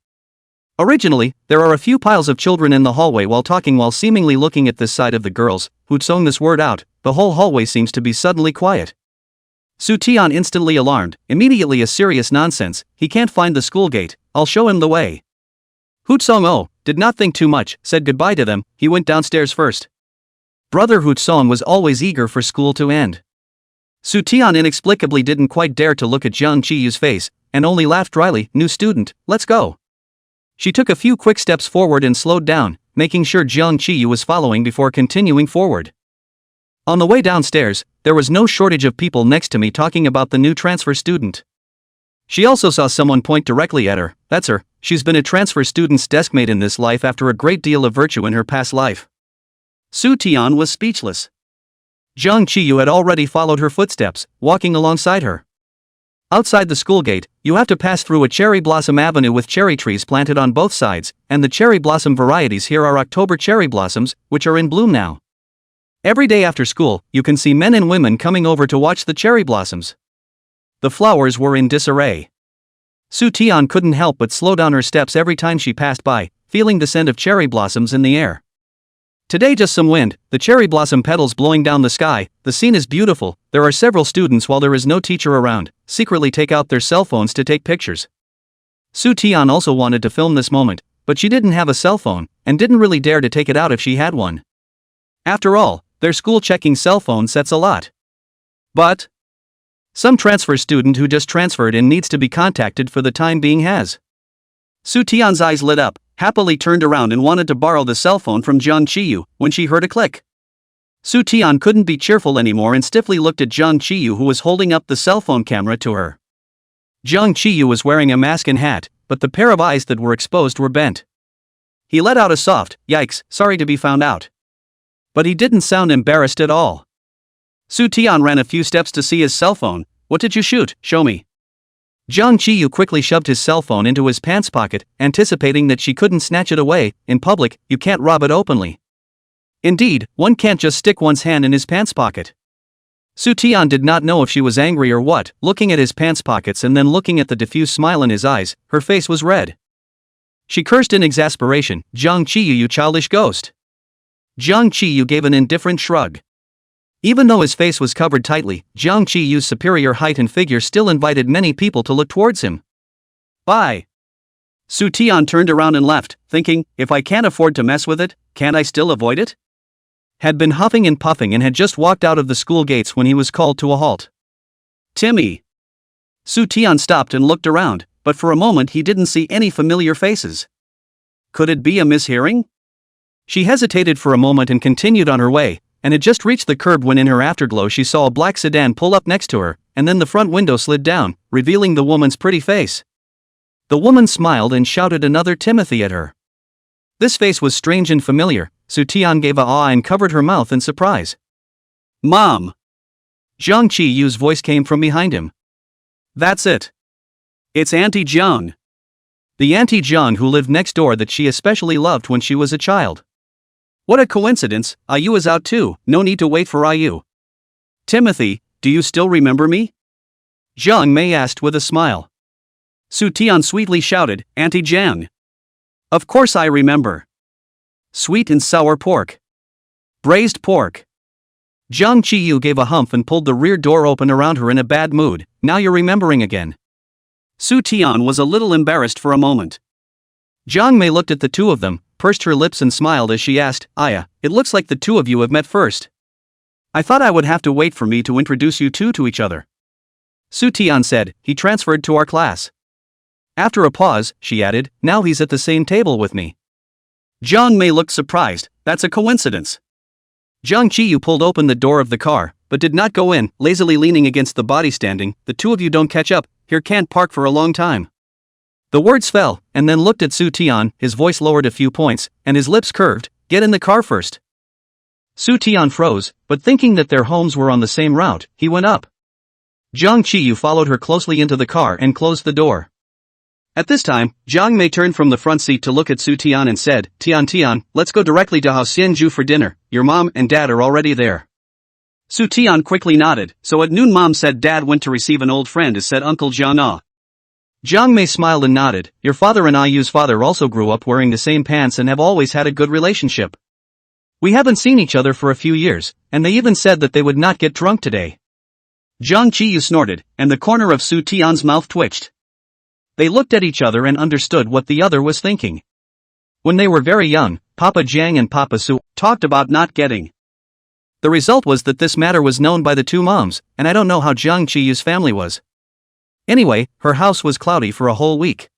Originally, there are a few piles of children in the hallway while seemingly looking at this side of the girls. Hu Tsong this word out, the whole hallway seems to be suddenly quiet. Su Tian instantly alarmed, immediately a serious nonsense, he can't find the school gate, I'll show him the way. Hu Tsong did not think too much, said goodbye to them, he went downstairs first. Brother Hu Tsong was always eager for school to end. Su Tian inexplicably didn't quite dare to look at Jiang Qiyu's face, and only laughed dryly, new student, let's go. She took a few quick steps forward and slowed down, making sure Jiang Qiyu was following before continuing forward. On the way downstairs, there was no shortage of people next to me talking about the new transfer student. She also saw someone point directly at her. That's her, she's been a transfer student's deskmate in this life after a great deal of virtue in her past life. Su Tian was speechless. Jiang Qiyu had already followed her footsteps, walking alongside her. Outside the school gate, you have to pass through a cherry blossom avenue with cherry trees planted on both sides, and the cherry blossom varieties here are October cherry blossoms, which are in bloom now. Every day after school, you can see men and women coming over to watch the cherry blossoms. The flowers were in disarray. Su Tian couldn't help but slow down her steps every time she passed by, feeling the scent of cherry blossoms in the air. Today just some wind, the cherry blossom petals blowing down the sky, the scene is beautiful. There are several students while there is no teacher around, secretly take out their cell phones to take pictures. Su Tian also wanted to film this moment, but she didn't have a cell phone, and didn't really dare to take it out if she had one. After all, their school checking cell phone sets a lot. But some transfer student who just transferred in needs to be contacted for the time being has. Su Tian's eyes lit up, happily turned around and wanted to borrow the cell phone from Jiang Qiyu, when she heard a click. Su Tian couldn't be cheerful anymore and stiffly looked at Jiang Qiyu, who was holding up the cell phone camera to her. Jiang Qiyu was wearing a mask and hat, but the pair of eyes that were exposed were bent. He let out a soft, yikes, sorry to be found out. But he didn't sound embarrassed at all. Su Tian ran a few steps to see his cell phone. What did you shoot? Show me. Jiang Qiyu quickly shoved his cell phone into his pants pocket, anticipating that she couldn't snatch it away. In public, you can't rob it openly. Indeed, one can't just stick one's hand in his pants pocket. Su Tian did not know if she was angry or what, looking at his pants pockets and then looking at the diffuse smile in his eyes, her face was red. She cursed in exasperation, Jiang Qiyu, you childish ghost. Jiang Qiyu gave an indifferent shrug. Even though his face was covered tightly, Jiang Qiyu's superior height and figure still invited many people to look towards him. Bye. Su Tian turned around and left, thinking, if I can't afford to mess with it, can't I still avoid it? Had been huffing and puffing and had just walked out of the school gates when he was called to a halt. Timmy. Su Tian stopped and looked around, but for a moment he didn't see any familiar faces. Could it be a mishearing? She hesitated for a moment and continued on her way, and had just reached the curb when in her afterglow she saw a black sedan pull up next to her, and then the front window slid down, revealing the woman's pretty face. The woman smiled and shouted another Timothy at her. This face was strange and familiar. Su Tian gave a ah and covered her mouth in surprise. Mom! Jiang Qiyu's voice came from behind him. That's it. It's Auntie Jiang. The Auntie Jiang who lived next door that she especially loved when she was a child. What a coincidence, Ayu is out too, no need to wait for Ayu. Timothy, do you still remember me? Jiang Mei asked with a smile. Su Tian sweetly shouted, Auntie Jiang. Of course I remember. Sweet and sour pork. Braised pork. Jiang Qiyu gave a humph and pulled the rear door open around her in a bad mood. Now you're remembering again. Su Tian was a little embarrassed for a moment. Jiang Mei looked at the two of them, pursed her lips and smiled as she asked, Aya, it looks like the two of you have met first. I thought I would have to wait for me to introduce you two to each other. Su Tian said, he transferred to our class. After a pause, she added, now he's at the same table with me. Jiang Mei looked surprised, that's a coincidence. Jiang Qiyu pulled open the door of the car, but did not go in, lazily leaning against the body standing, the two of you don't catch up, here can't park for a long time. The words fell, and then looked at Su Tian, his voice lowered a few points, and his lips curved, get in the car first. Su Tian froze, but thinking that their homes were on the same route, he went up. Jiang Qiyu followed her closely into the car and closed the door. At this time, Jiang Mei turned from the front seat to look at Su Tian and said, Tian, let's go directly to Hao Xianju for dinner, your mom and dad are already there. Su Tian quickly nodded, so at noon mom said dad went to receive an old friend as said Uncle Jiang Ah. Jiang Mei smiled and nodded, your father and Ayu's father also grew up wearing the same pants and have always had a good relationship. We haven't seen each other for a few years, and they even said that they would not get drunk today. Jiang Qiyu snorted, and the corner of Su Tian's mouth twitched. They looked at each other and understood what the other was thinking. When they were very young, Papa Jiang and Papa Su talked about not getting. The result was that this matter was known by the two moms, and I don't know how Jiang Qiyu's family was. Anyway, her house was cloudy for a whole week.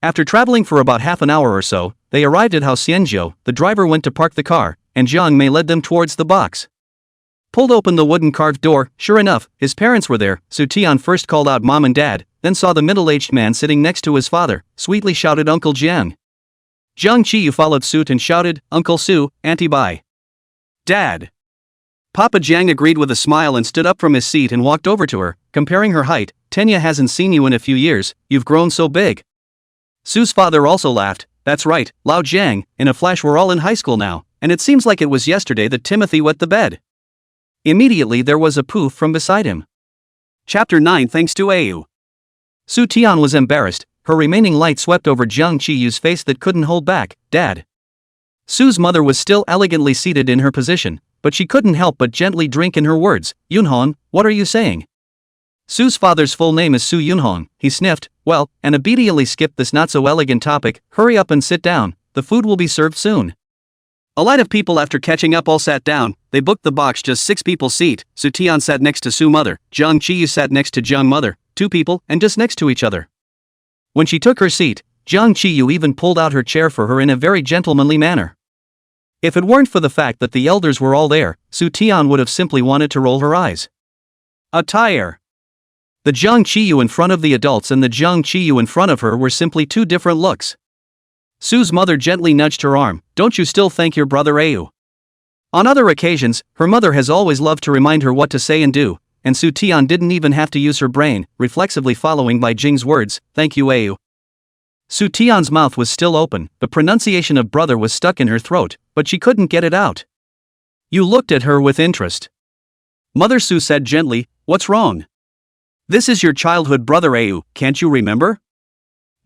After traveling for about half an hour or so, they arrived at Hao Xianzhou. The driver went to park the car, and Jiang Mei led them towards the box. Pulled open the wooden carved door, sure enough, his parents were there. Su Tian first called out mom and dad, then saw the middle-aged man sitting next to his father, sweetly shouted Uncle Jiang. Jiang Qiyu followed suit and shouted, Uncle Su, Auntie Bai. Dad. Papa Jiang agreed with a smile and stood up from his seat and walked over to her, comparing her height, Tenya hasn't seen you in a few years, you've grown so big. Su's father also laughed, that's right, Lao Jiang, in a flash we're all in high school now, and it seems like it was yesterday that Timothy wet the bed. Immediately there was a poof from beside him. Chapter 9 Thanks to Ayu. Su Tian was embarrassed, her remaining light swept over Jiang Qiyu's face that couldn't hold back, Dad. Su's mother was still elegantly seated in her position, but she couldn't help but gently drink in her words, Yunhong, what are you saying? Su's father's full name is Su Yunhong, he sniffed, well, and obediently skipped this not-so-elegant topic, hurry up and sit down, the food will be served soon. A lot of people after catching up all sat down, they booked the box just 6 people seat, Su Tian sat next to Su mother, Jiang Qiyu sat next to Jiang mother, 2 people, and just next to each other. When she took her seat, Jiang Qiyu even pulled out her chair for her in a very gentlemanly manner. If it weren't for the fact that the elders were all there, Su Tian would have simply wanted to roll her eyes. Attire. The Jiang Qiyu in front of the adults and the Jiang Qiyu in front of her were simply two different looks. Su's mother gently nudged her arm, don't you still thank your brother Ayu? On other occasions, her mother has always loved to remind her what to say and do, and Su Tian didn't even have to use her brain, reflexively following Bai Jing's words, thank you Ayu. Su Tian's mouth was still open, the pronunciation of brother was stuck in her throat, but she couldn't get it out. You looked at her with interest. Mother Su said gently, what's wrong? This is your childhood brother Ayu, can't you remember?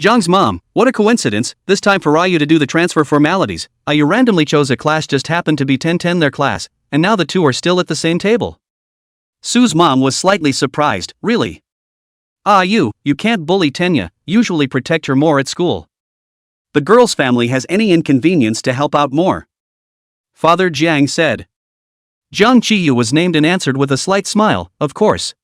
Jiang's mom, what a coincidence, this time for Ayu to do the transfer formalities, Ayu randomly chose a class just happened to be 1010 their class, and now the two are still at the same table. Sue's mom was slightly surprised, really? You can't bully Tenya, usually protect her more at school. The girl's family has any inconvenience to help out more. Father Jiang said. Jiang Qiyu was named and answered with a slight smile, of course.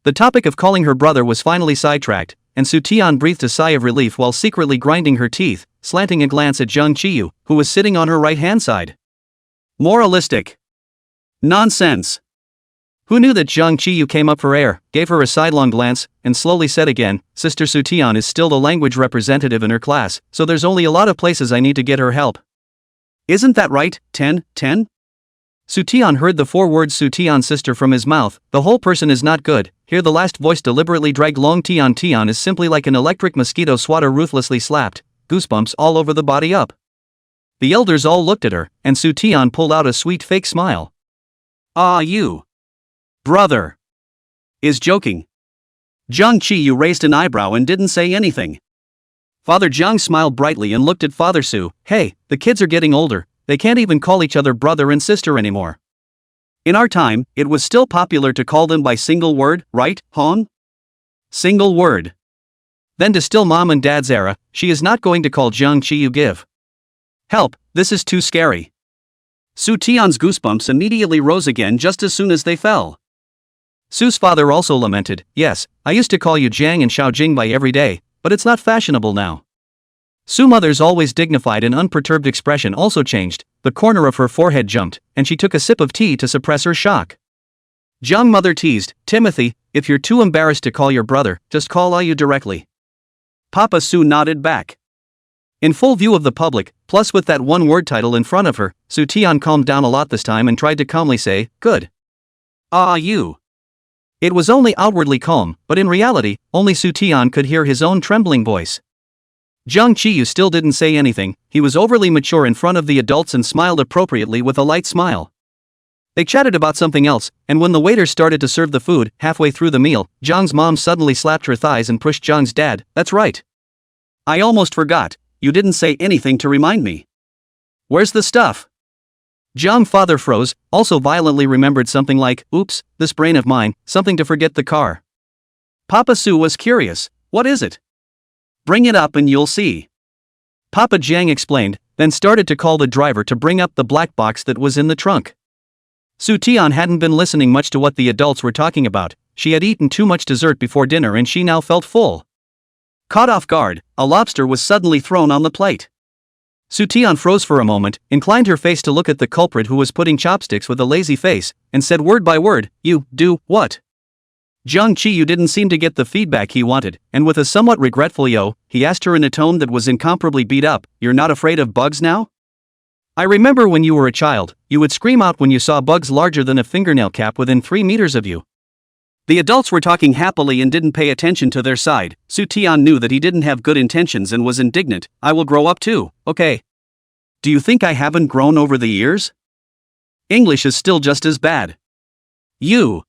The topic of calling her brother was finally sidetracked, and Su Tian breathed a sigh of relief while secretly grinding her teeth, slanting a glance at Jiang Qiyu, who was sitting on her right-hand side. Moralistic. Nonsense. Who knew that Jiang Qiyu came up for air, gave her a sidelong glance, and slowly said again, Sister Su Tian is still the language representative in her class, so there's only a lot of places I need to get her help. Isn't that right, 10? Su Tian heard the 4 words Su Tian's sister from his mouth. The whole person is not good. Here the last voice deliberately dragged long. Tian is simply like an electric mosquito swatter ruthlessly slapped, goosebumps all over the body up. The elders all looked at her, and Su Tian pulled out a sweet fake smile. You. Brother. Is joking. Jiang Qiyu raised an eyebrow and didn't say anything. Father Jiang smiled brightly and looked at Father Su. Hey, the kids are getting older, they can't even call each other brother and sister anymore. In our time, it was still popular to call them by single word, right, Hon? Single word. Then to still mom and dad's era, she is not going to call Jiang Qiyu give. Help, this is too scary. Su Tian's goosebumps immediately rose again just as soon as they fell. Su's father also lamented, yes, I used to call you Jiang and Xiaojing by every day, but it's not fashionable now. Su mother's always dignified and unperturbed expression also changed, the corner of her forehead jumped, and she took a sip of tea to suppress her shock. Jiang mother teased, Timothy, if you're too embarrassed to call your brother, just call you directly. Papa Su nodded back. In full view of the public, plus with that one word title in front of her, Su Tian calmed down a lot this time and tried to calmly say, good. You. It was only outwardly calm, but in reality, only Su Tian could hear his own trembling voice. Jiang Qiyu still didn't say anything. He was overly mature in front of the adults and smiled appropriately with a light smile. They chatted about something else, and when the waiter started to serve the food, halfway through the meal, Jiang's mom suddenly slapped her thighs and pushed Jiang's dad. That's right. I almost forgot, you didn't say anything to remind me. Where's the stuff? Jiang father froze, also violently remembered something like, oops, this brain of mine, something to forget the car. Papa Su was curious, what is it? Bring it up and you'll see. Papa Jiang explained, then started to call the driver to bring up the black box that was in the trunk. Su Tian hadn't been listening much to what the adults were talking about. She had eaten too much dessert before dinner and she now felt full. Caught off guard, a lobster was suddenly thrown on the plate. Su Tian froze for a moment, inclined her face to look at the culprit who was putting chopsticks with a lazy face, and said word by word, you, do, what? Jiang Qiyu didn't seem to get the feedback he wanted, and with a somewhat regretful yo, he asked her in a tone that was incomparably beat up, you're not afraid of bugs now? I remember when you were a child, you would scream out when you saw bugs larger than a fingernail cap within 3 meters of you. The adults were talking happily and didn't pay attention to their side. Su Tian knew that he didn't have good intentions and was indignant. I will grow up too, okay? Do you think I haven't grown over the years? English is still just as bad. You.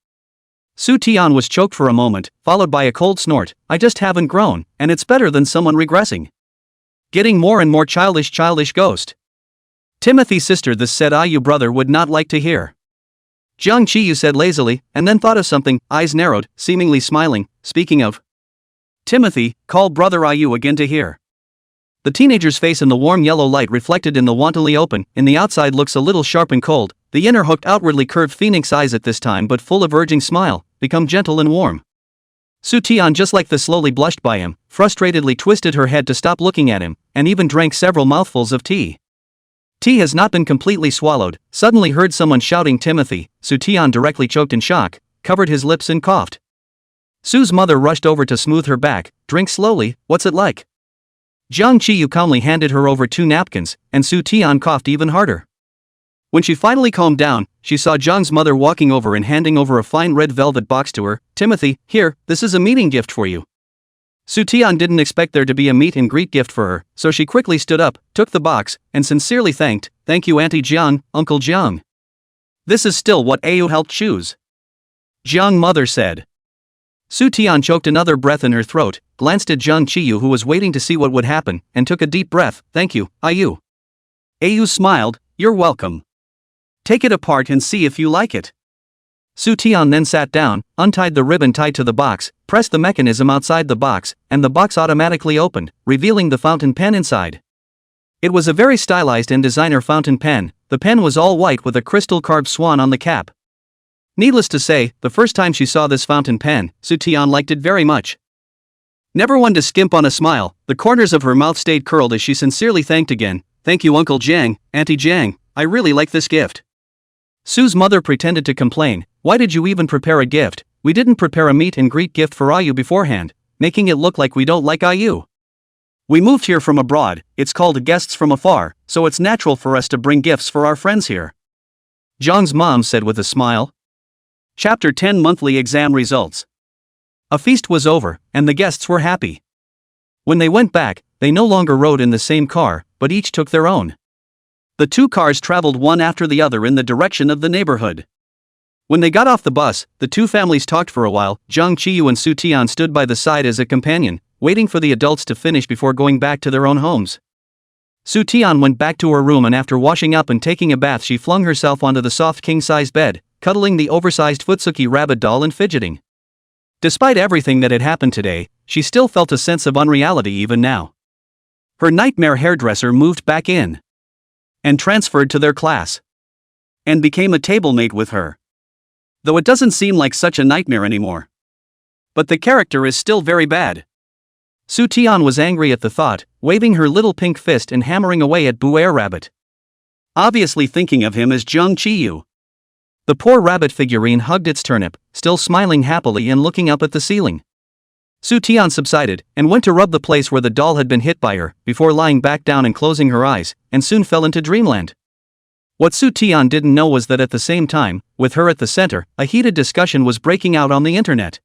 Su Tian was choked for a moment, followed by a cold snort. I just haven't grown, and it's better than someone regressing. Getting more and more childish ghost. Timothy's sister this said you brother would not like to hear. Jiang Qiyu said lazily, and then thought of something, eyes narrowed, seemingly smiling, speaking of. Timothy, call brother Ayu again to hear. The teenager's face in the warm yellow light reflected in the wantonly open, in the outside looks a little sharp and cold, the inner hooked outwardly curved phoenix eyes at this time but full of urging smile, become gentle and warm. Su Tian just like the slowly blushed by him, frustratedly twisted her head to stop looking at him, and even drank several mouthfuls of tea. Tea has not been completely swallowed, suddenly heard someone shouting Timothy. Su Tian directly choked in shock, covered his lips and coughed. Su's mother rushed over to smooth her back, drink slowly, what's it like? Jiang Qiyu calmly handed her over 2 napkins, and Su Tian coughed even harder. When she finally calmed down, she saw Jiang's mother walking over and handing over a fine red velvet box to her. Timothy, here, this is a meeting gift for you. Su Tian didn't expect there to be a meet and greet gift for her, so she quickly stood up, took the box, and sincerely thanked, thank you Auntie Jiang, Uncle Jiang. This is still what Ayu helped choose. Jiang mother said. Su Tian choked another breath in her throat, glanced at Jiang Qiyu who was waiting to see what would happen, and took a deep breath, thank you, Ayu. Ayu smiled, you're welcome. Take it apart and see if you like it. Su Tian then sat down, untied the ribbon tied to the box, pressed the mechanism outside the box, and the box automatically opened, revealing the fountain pen inside. It was a very stylized and designer fountain pen. The pen was all white with a crystal carved swan on the cap. Needless to say, the first time she saw this fountain pen, Su Tian liked it very much. Never one to skimp on a smile, the corners of her mouth stayed curled as she sincerely thanked again. Thank you Uncle Jiang, Auntie Jiang, I really like this gift. Su's mother pretended to complain. Why did you even prepare a gift? We didn't prepare a meet and greet gift for Ayu beforehand, making it look like we don't like Ayu. We moved here from abroad, it's called guests from afar, so it's natural for us to bring gifts for our friends here. Zhang's mom said with a smile. Chapter 10 Monthly Exam Results. A feast was over, and the guests were happy. When they went back, they no longer rode in the same car, but each took their own. The two cars traveled one after the other in the direction of the neighborhood. When they got off the bus, the two families talked for a while. Zhang Qiyu and Su Tian stood by the side as a companion, waiting for the adults to finish before going back to their own homes. Su Tian went back to her room and after washing up and taking a bath she flung herself onto the soft king-size bed, cuddling the oversized Futsuki rabbit doll and fidgeting. Despite everything that had happened today, she still felt a sense of unreality even now. Her nightmare hairdresser moved back in and transferred to their class and became a tablemate with her. Though it doesn't seem like such a nightmare anymore. But the character is still very bad. Su Tian was angry at the thought, waving her little pink fist and hammering away at Buer Rabbit. Obviously thinking of him as Zhang Qiyu. The poor rabbit figurine hugged its turnip, still smiling happily and looking up at the ceiling. Su Tian subsided, and went to rub the place where the doll had been hit by her, before lying back down and closing her eyes, and soon fell into dreamland. What Su Tian didn't know was that at the same time, with her at the center, a heated discussion was breaking out on the internet.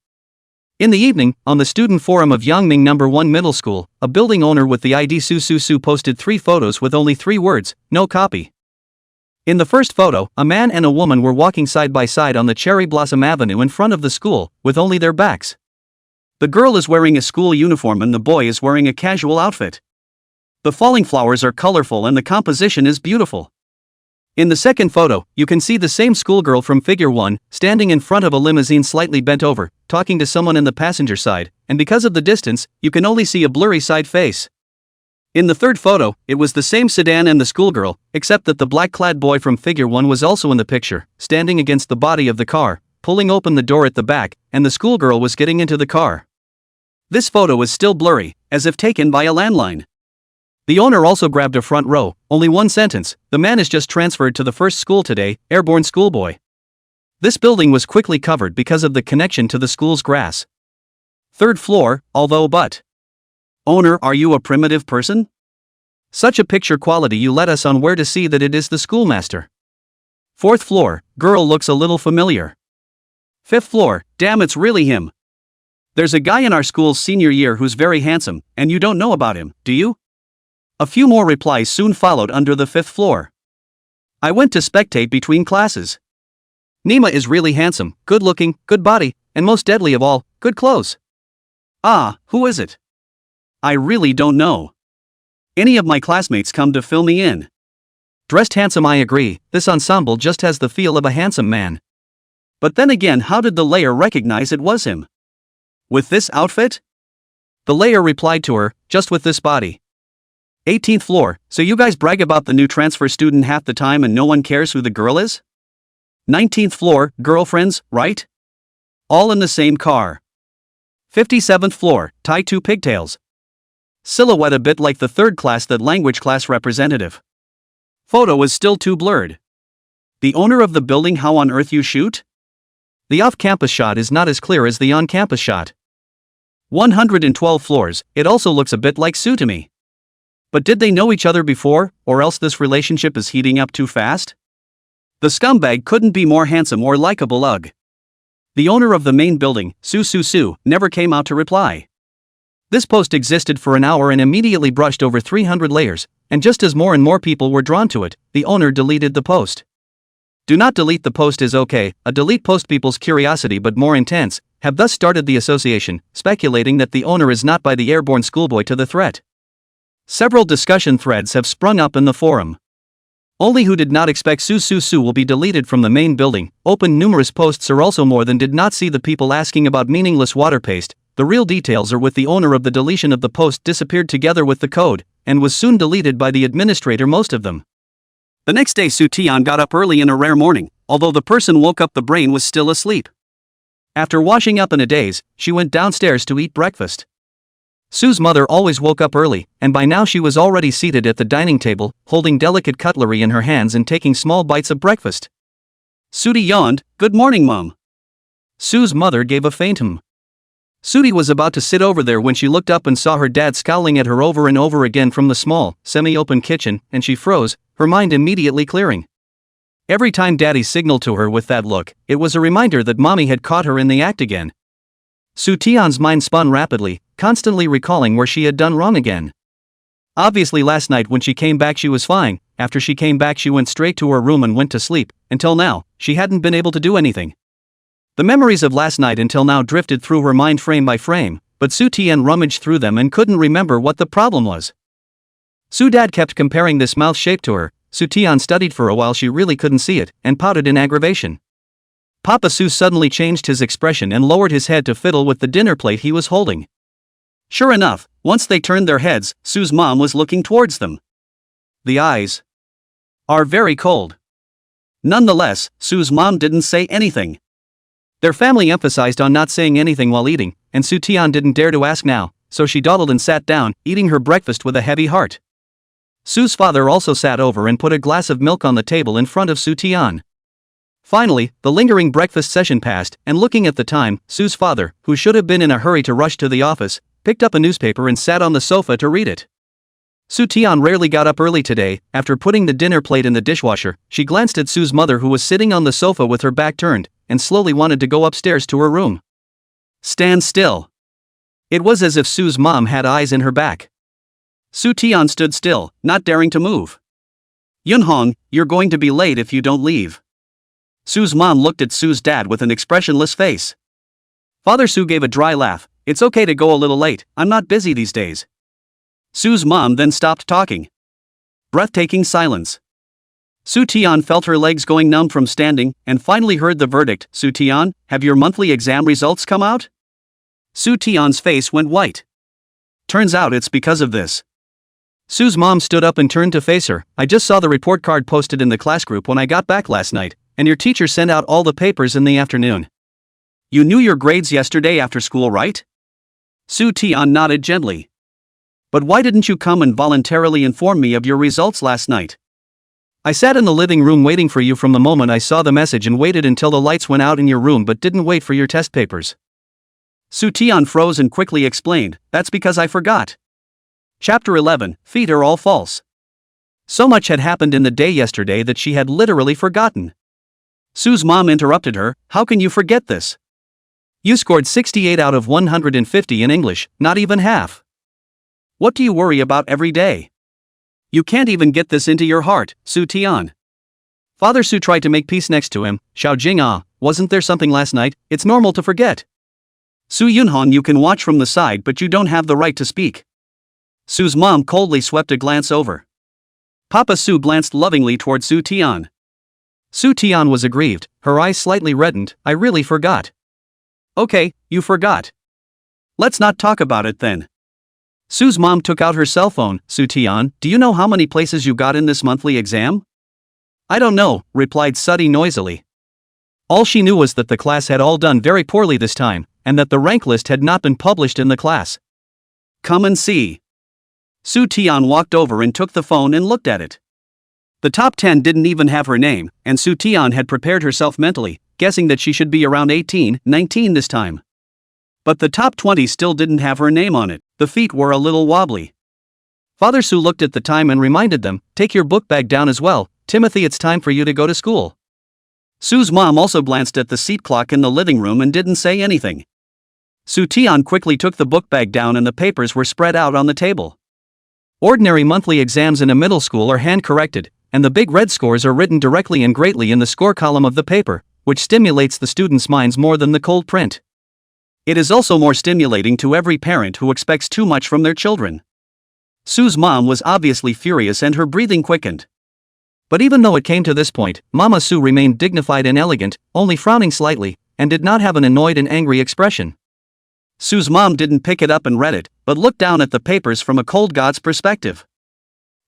In the evening, on the student forum of Yangming No. 1 Middle School, a building owner with the ID Su posted 3 photos with only 3 words, no copy. In the first photo, a man and a woman were walking side by side on the Cherry Blossom Avenue in front of the school, with only their backs. The girl is wearing a school uniform and the boy is wearing a casual outfit. The falling flowers are colorful and the composition is beautiful. In the second photo, you can see the same schoolgirl from Figure 1, standing in front of a limousine slightly bent over, talking to someone in the passenger side, and because of the distance, you can only see a blurry side face. In the third photo, it was the same sedan and the schoolgirl, except that the black-clad boy from Figure 1 was also in the picture, standing against the body of the car, pulling open the door at the back, and the schoolgirl was getting into the car. This photo is still blurry, as if taken by a landline. The owner also grabbed a front row, only one sentence, the man is just transferred to the first school today, airborne schoolboy. This building was quickly covered because of the connection to the school's grass. 3rd floor, although but. Owner, are you a primitive person? Such a picture quality you let us on where to see that it is the schoolmaster. 4th floor, girl looks a little familiar. 5th floor, damn it's really him. There's a guy in our school's senior year who's very handsome, and you don't know about him, do you? A few more replies soon followed under the 5th floor. I went to spectate between classes. Nima is really handsome, good looking, good body, and most deadly of all, good clothes. Ah, who is it? I really don't know. Any of my classmates come to fill me in. Dressed handsome, I agree, this ensemble just has the feel of a handsome man. But then again, how did the layer recognize it was him? With this outfit? The layer replied to her, just with this body. 18th floor, so you guys brag about the new transfer student half the time and no one cares who the girl is? 19th floor, girlfriends, right? All in the same car. 57th floor, tie 2 pigtails. Silhouette a bit like the 3rd class, that language class representative. Photo is still too blurred. The owner of the building, how on earth you shoot? The off-campus shot is not as clear as the on-campus shot. 112 floors, it also looks a bit like Sue to me. But did they know each other before, or else this relationship is heating up too fast? The scumbag couldn't be more handsome or likable. Ugh. The owner of the main building, Su, never came out to reply. This post existed for an hour and immediately brushed over 300 layers, and just as more and more people were drawn to it, the owner deleted the post. Do not delete the post is okay, a delete post. People's curiosity, but more intense, have thus started the association, speculating that the owner is not by the airborne schoolboy to the threat. Several discussion threads have sprung up in the forum. Only who did not expect Su will be deleted from the main building, opened numerous posts or also more than did not see the people asking about meaningless water paste. The real details are with the owner of the deletion of the post disappeared together with the code, and was soon deleted by the administrator most of them. The next day Su Tian got up early in a rare morning, although the person woke up the brain was still asleep. After washing up in a daze, she went downstairs to eat breakfast. Su's mother always woke up early, and by now she was already seated at the dining table, holding delicate cutlery in her hands and taking small bites of breakfast. Sudi yawned, "Good morning, Mom." Su's mother gave a faint hum. Sudi was about to sit over there when she looked up and saw her dad scowling at her over and over again from the small, semi-open kitchen, and she froze, her mind immediately clearing. Every time Daddy signaled to her with that look, it was a reminder that Mommy had caught her in the act again. Su Tian's mind spun rapidly, constantly recalling where she had done wrong again. Obviously last night when she came back she was fine. After she came back she went straight to her room and went to sleep. Until now, she hadn't been able to do anything. The memories of last night until now drifted through her mind frame by frame, but Su Tian rummaged through them and couldn't remember what the problem was. Su Dad kept comparing this mouth shape to her. Su Tian studied for a while, she really couldn't see it, and pouted in aggravation. Papa Su suddenly changed his expression and lowered his head to fiddle with the dinner plate he was holding. Sure enough, once they turned their heads, Su's mom was looking towards them. The eyes are very cold. Nonetheless, Su's mom didn't say anything. Their family emphasized on not saying anything while eating, and Su Tian didn't dare to ask now, so she dawdled and sat down, eating her breakfast with a heavy heart. Su's father also sat over and put a glass of milk on the table in front of Su Tian. Finally, the lingering breakfast session passed, and looking at the time, Su's father, who should have been in a hurry to rush to the office, picked up a newspaper and sat on the sofa to read it. Su Tian rarely got up early today. After putting the dinner plate in the dishwasher, she glanced at Su's mother who was sitting on the sofa with her back turned, and slowly wanted to go upstairs to her room. Stand still. It was as if Su's mom had eyes in her back. Su Tian stood still, not daring to move. "Yunhong, you're going to be late if you don't leave." Su's mom looked at Su's dad with an expressionless face. Father Su gave a dry laugh. "It's okay to go a little late, I'm not busy these days." Su's mom then stopped talking. Breathtaking silence. Su Tian felt her legs going numb from standing, and finally heard the verdict. "Su Tian, have your monthly exam results come out?" Su Tian's face went white. "Turns out it's because of this." Su's mom stood up and turned to face her. "I just saw the report card posted in the class group when I got back last night, and your teacher sent out all the papers in the afternoon. You knew your grades yesterday after school, right?" Su Tian nodded gently. "But why didn't you come and voluntarily inform me of your results last night?" "I sat in the living room waiting for you from the moment I saw the message and waited until the lights went out in your room but didn't wait for your test papers." Su Tian froze and quickly explained, "That's because I forgot." Chapter 11, Feet Are All False. So much had happened in the day yesterday that she had literally forgotten. Su's mom interrupted her, "How can you forget this? You scored 68 out of 150 in English, not even half. What do you worry about every day? You can't even get this into your heart, Su Tian." Father Su tried to make peace next to him. "Xiao Jing wasn't there something last night? It's normal to forget. Su Yunhong, you can watch from the side but you don't have the right to speak." Su's mom coldly swept a glance over. Papa Su glanced lovingly toward Su Tian. Su Tian was aggrieved, her eyes slightly reddened. "I really forgot." "Okay, you forgot. Let's not talk about it then." Su's mom took out her cell phone. "Su Tian, do you know how many places you got in this monthly exam?" "I don't know," replied Sudi noisily. All she knew was that the class had all done very poorly this time, and that the rank list had not been published in the class. "Come and see." Su Tian walked over and took the phone and looked at it. The top 10 didn't even have her name, and Su Tian had prepared herself mentally, guessing that she should be around 18, 19 this time. But the top 20 still didn't have her name on it. The feet were a little wobbly. Father Su looked at the time and reminded them, "Take your book bag down as well, Timothy, it's time for you to go to school." Su's mom also glanced at the seat clock in the living room and didn't say anything. Su Tian quickly took the book bag down and the papers were spread out on the table. Ordinary monthly exams in a middle school are hand-corrected, and the big red scores are written directly and greatly in the score column of the paper, which stimulates the students' minds more than the cold print. It is also more stimulating to every parent who expects too much from their children. Su's mom was obviously furious and her breathing quickened. But even though it came to this point, Mama Sue remained dignified and elegant, only frowning slightly, and did not have an annoyed and angry expression. Sue's mom didn't pick it up and read it, but looked down at the papers from a cold God's perspective.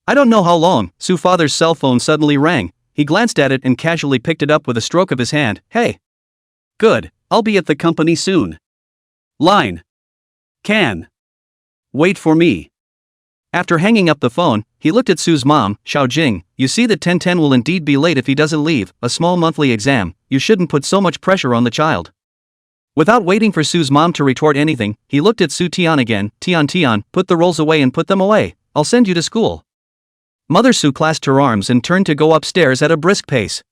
I don't know how long, Sue's father's cell phone suddenly rang. He glanced at it and casually picked it up with a stroke of his hand. Hey. Good, I'll be at the company soon. Line. Can. Wait for me. After hanging up the phone, he looked at Sue's mom. Xiao Jing, you see that 1010 will indeed be late if he doesn't leave, a small monthly exam, you shouldn't put so much pressure on the child. Without waiting for Sue's mom to retort anything, he looked at Su Tian again. Tian, put the rolls away and put them away, I'll send you to school. Mother Su clasped her arms and turned to go upstairs at a brisk pace.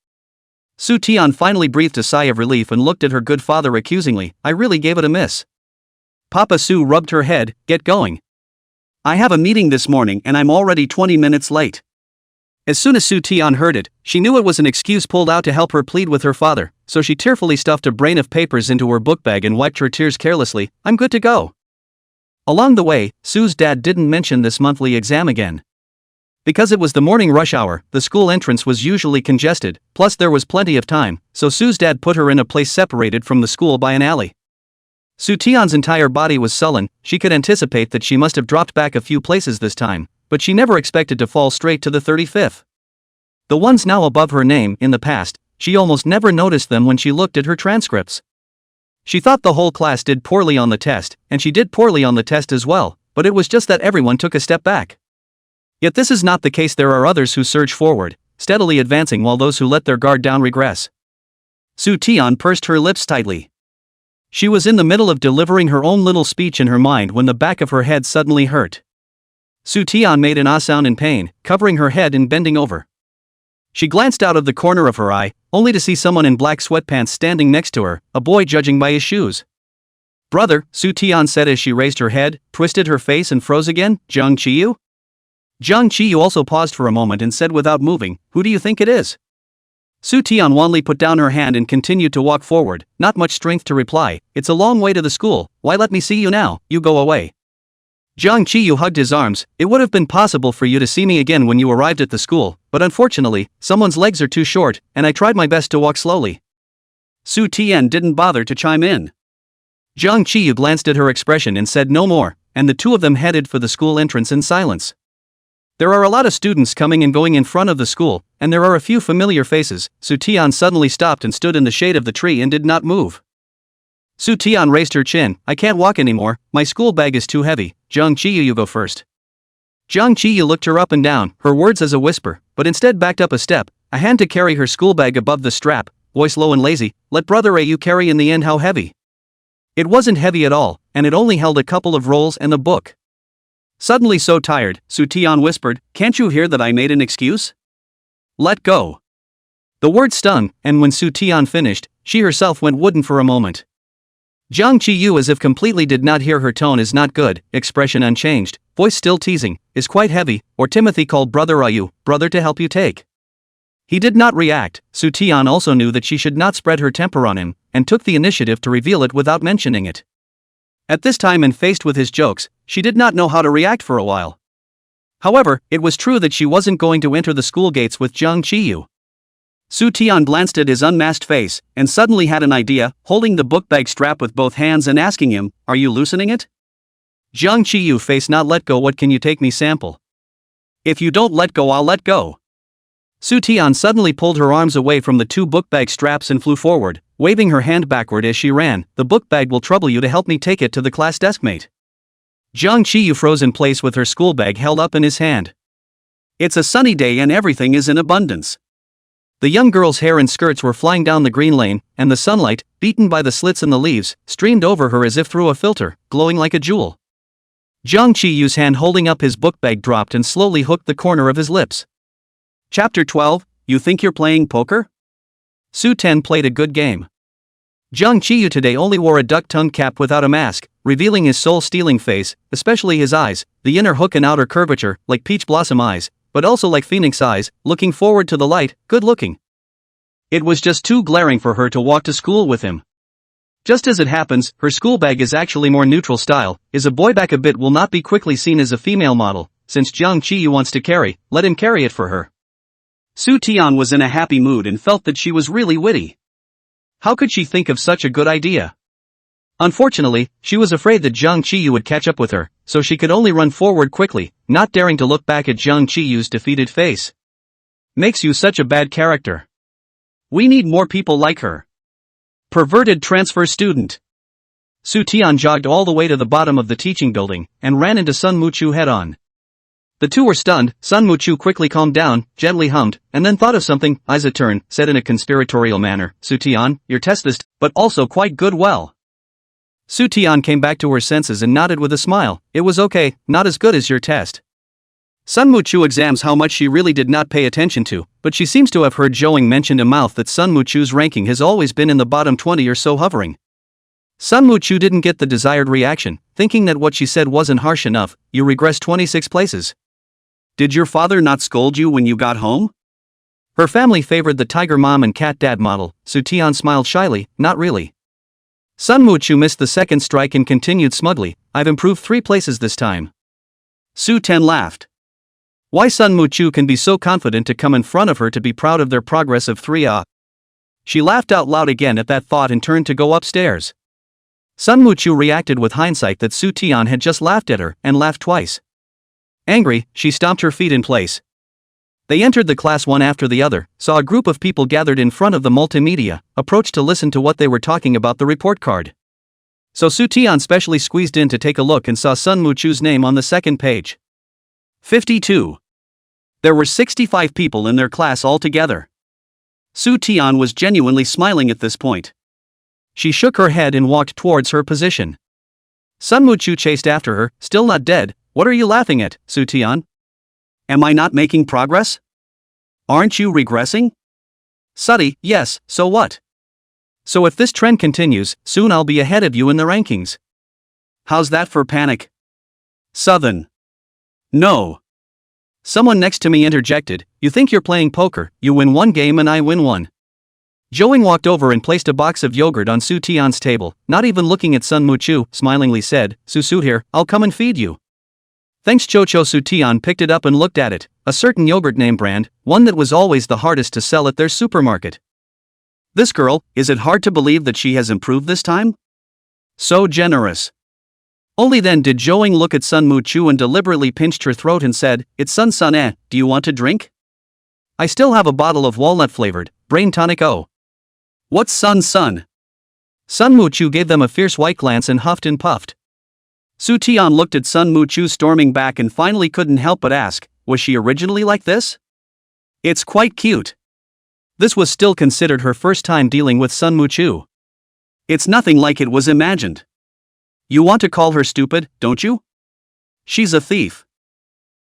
Su Tian finally breathed a sigh of relief and looked at her good father accusingly. I really gave it a miss. Papa Su rubbed her head. Get going. I have a meeting this morning and I'm already 20 minutes late. As soon as Su Tian heard it, she knew it was an excuse pulled out to help her plead with her father, so she tearfully stuffed a brain of papers into her book bag and wiped her tears carelessly. I'm good to go. Along the way, Sue's dad didn't mention this monthly exam again. Because it was the morning rush hour, the school entrance was usually congested, plus there was plenty of time, so Sue's dad put her in a place separated from the school by an alley. Su Tian's entire body was sullen. She could anticipate that she must have dropped back a few places this time, but she never expected to fall straight to the 35th. The ones now above her name, in the past, she almost never noticed them when she looked at her transcripts. She thought the whole class did poorly on the test, and she did poorly on the test as well, but it was just that everyone took a step back. Yet this is not the case. There are others who surge forward, steadily advancing, while those who let their guard down regress. Su Tian pursed her lips tightly. She was in the middle of delivering her own little speech in her mind when the back of her head suddenly hurt. Su Tian made an ah sound in pain, covering her head and bending over. She glanced out of the corner of her eye, only to see someone in black sweatpants standing next to her, a boy judging by his shoes. Brother, Su Tian said as she raised her head, twisted her face and froze again. Zhang Qiyu? Zhang Qiyu also paused for a moment and said without moving, who do you think it is? Su Tian wanly put down her hand and continued to walk forward, not much strength to reply. It's a long way to the school, why let me see you now, you go away. Zhang Qiyu hugged his arms. It would have been possible for you to see me again when you arrived at the school, but unfortunately, someone's legs are too short, and I tried my best to walk slowly. Su Tian didn't bother to chime in. Zhang Qiyu glanced at her expression and said no more, and the two of them headed for the school entrance in silence. There are a lot of students coming and going in front of the school, and there are a few familiar faces. Su Tian suddenly stopped and stood in the shade of the tree and did not move. Su Tian raised her chin. I can't walk anymore, my school bag is too heavy. Zhang Qiyu, you go first. Zhang Qiyu looked her up and down, her words as a whisper, but instead backed up a step, a hand to carry her school bag above the strap, voice low and lazy. Let brother Ayu carry. In the end, how heavy? It wasn't heavy at all, and it only held a couple of rolls and the book. Suddenly so tired, Su Tian whispered, can't you hear that I made an excuse? Let go. The word stung, and when Su Tian finished, she herself went wooden for a moment. Zhang Qiyu, as if completely did not hear her tone, is not good, expression unchanged, voice still teasing, is quite heavy, or Timothy called brother Ayu, brother to help you take. He did not react. Su Tian also knew that she should not spread her temper on him, and took the initiative to reveal it without mentioning it. At this time, and faced with his jokes, she did not know how to react for a while. However, it was true that she wasn't going to enter the school gates with Zhang Qiyu. Su Tian glanced at his unmasked face, and suddenly had an idea, holding the book bag strap with both hands and asking him, are you loosening it? Zhang Qiyu face not let go. What can you take me sample? If you don't let go, I'll let go. Su Tian suddenly pulled her arms away from the two book bag straps and flew forward, waving her hand backward as she ran. The book bag will trouble you to help me take it to the class deskmate. Zhang Qiyu froze in place with her school bag held up in his hand. It's a sunny day and everything is in abundance. The young girl's hair and skirts were flying down the green lane, and the sunlight, beaten by the slits in the leaves, streamed over her as if through a filter, glowing like a jewel. Zhang Qiyu's hand holding up his book bag dropped and slowly hooked the corner of his lips. Chapter 12, You think you're playing poker? Su Ten played a good game. Zhang Qiyu today only wore a duck-tongued cap without a mask, revealing his soul-stealing face, especially his eyes, the inner hook and outer curvature, like peach blossom eyes, but also like phoenix eyes, looking forward to the light, good-looking. It was just too glaring for her to walk to school with him. Just as it happens, her school bag is actually more neutral style, is a boy back a bit will not be quickly seen as a female model, since Zhang Qiyu wants to carry, let him carry it for her. Su Tian was in a happy mood and felt that she was really witty. How could she think of such a good idea? Unfortunately, she was afraid that Jiang Qiyu would catch up with her, so she could only run forward quickly, not daring to look back at Jiang Qiyu's defeated face. Makes you such a bad character. We need more people like her. Perverted transfer student. Su Tian jogged all the way to the bottom of the teaching building, and ran into Sun Muchu head-on. The two were stunned. Sun Muchu quickly calmed down, gently hummed, and then thought of something. Isa turn, said in a conspiratorial manner, Su Tian, your test is, but also quite good well. Su Tian came back to her senses and nodded with a smile. It was okay, not as good as your test. Sun Muchu exams how much she really did not pay attention to, but she seems to have heard Zhouing mention a mouth that Sun Muchu's ranking has always been in the bottom 20 or so hovering. Sun Muchu didn't get the desired reaction, thinking that what she said wasn't harsh enough. You regressed 26 places. Did your father not scold you when you got home? Her family favored the tiger mom and cat dad model. Su Tian smiled shyly, not really. Sun Muchu missed the second strike and continued smugly, I've improved 3 places this time. Su Ten laughed. Why Sun Muchu can be so confident to come in front of her to be proud of their progress of 3 She laughed out loud again at that thought and turned to go upstairs. Sun Muchu reacted with hindsight that Su Tian had just laughed at her, and laughed twice. Angry, she stomped her feet in place. They entered the class one after the other, saw a group of people gathered in front of the multimedia, approached to listen to what they were talking about the report card. So Su Tian specially squeezed in to take a look and saw Sun Muchu's name on the second page. 52. There were 65 people in their class altogether. Su Tian was genuinely smiling at this point. She shook her head and walked towards her position. Sun Muchu chased after her, still not dead. What are you laughing at, Su Tian? Am I not making progress? Aren't you regressing? Suddy, yes, so what? So if this trend continues, soon I'll be ahead of you in the rankings. How's that for panic? Southern. No. Someone next to me interjected, you think you're playing poker, you win 1 game and I win 1. Zhouing walked over and placed a box of yogurt on Su Tian's table, not even looking at Sun Muchu, smilingly said, Su here, I'll come and feed you. Thanks Chocho. Su Tian picked it up and looked at it, a certain yogurt name brand, one that was always the hardest to sell at their supermarket. This girl, is it hard to believe that she has improved this time? So generous. Only then did Zhouing look at Sun Muchu and deliberately pinched her throat and said, it's Sun, do you want to drink? I still have a bottle of walnut-flavored, brain tonic. Oh. What's Sun? Sun Muchu gave them a fierce white glance and huffed and puffed. Su Tian looked at Sun Muchu storming back and finally couldn't help but ask, was she originally like this? It's quite cute. This was still considered her first time dealing with Sun Muchu. It's nothing like it was imagined. You want to call her stupid, don't you? She's a thief.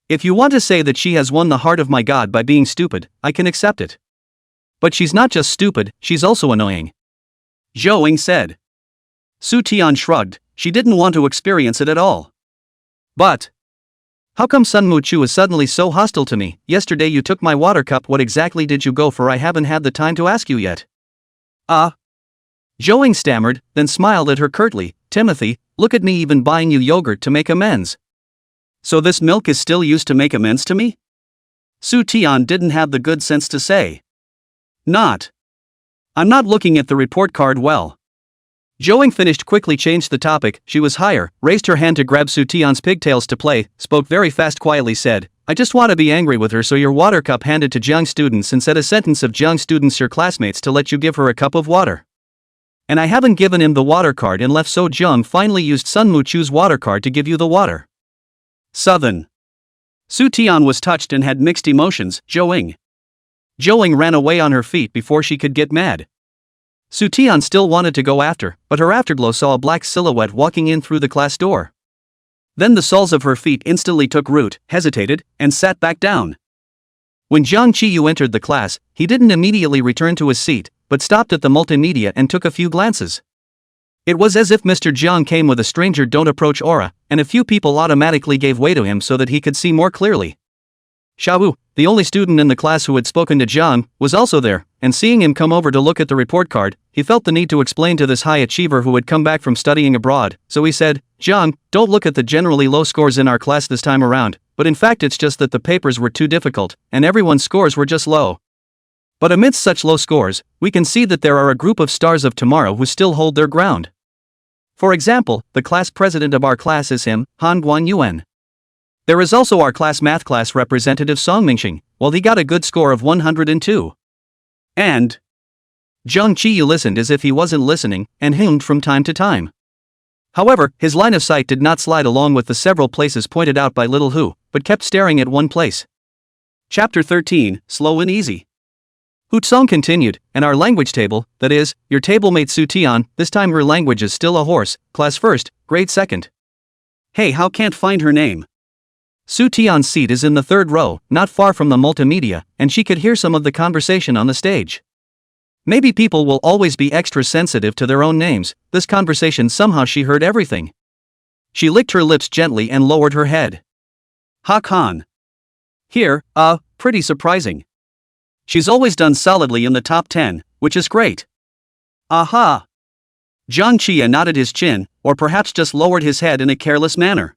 If you want to say that she has won the heart of my god by being stupid, I can accept it. But she's not just stupid, she's also annoying. Zhouing said. Su Tian shrugged, she didn't want to experience it at all. But how come Sun Muchu is suddenly so hostile to me? Yesterday you took my water cup. What exactly did you go for? I haven't had the time to ask you yet. Zhouing stammered, then smiled at her curtly, Timothy, look at me even buying you yogurt to make amends. So this milk is still used to make amends to me? Su Tian didn't have the good sense to say. I'm not looking at the report card well. Zhouing finished quickly, changed the topic. She was higher, raised her hand to grab Su Tian's pigtails to play, spoke very fast, quietly said, I just want to be angry with her, so your water cup handed to Jiang students and said a sentence of Jiang students your classmates to let you give her a cup of water. And I haven't given him the water card and left, so Jiang finally used Sun Muchu's water card to give you the water. Southern. Su Tian was touched and had mixed emotions. Zhouing ran away on her feet before she could get mad. Su Tian still wanted to go after, but her afterglow saw a black silhouette walking in through the class door. Then the soles of her feet instantly took root, hesitated, and sat back down. When Jiang Qiyu entered the class, he didn't immediately return to his seat, but stopped at the multimedia and took a few glances. It was as if Mr. Jiang came with a stranger don't approach aura, and a few people automatically gave way to him so that he could see more clearly. Xiaowu, the only student in the class who had spoken to Jiang, was also there, and seeing him come over to look at the report card, he felt the need to explain to this high achiever who had come back from studying abroad, so he said, Jiang, don't look at the generally low scores in our class this time around, but in fact it's just that the papers were too difficult, and everyone's scores were just low. But amidst such low scores, we can see that there are a group of stars of tomorrow who still hold their ground. For example, the class president of our class is him, Han Guanyuan. There is also our class math class representative Song Mingxing, well he got a good score of 102. And Zhang Qiyu listened as if he wasn't listening, and hummed from time to time. However, his line of sight did not slide along with the several places pointed out by Little Hu, but kept staring at one place. Chapter 13, Slow and Easy. Hu Tsong continued, and our language table, that is, your table mate Su Tian, this time her language is still a horse, class first, grade second. Hey, how can't find her name? Su Tian's seat is in the third row, not far from the multimedia, and she could hear some of the conversation on the stage. Maybe people will always be extra sensitive to their own names, this conversation somehow she heard everything. She licked her lips gently and lowered her head. Ha Khan. Here, pretty surprising. She's always done solidly in the top 10, which is great. Aha. Zhang Qia nodded his chin, or perhaps just lowered his head in a careless manner.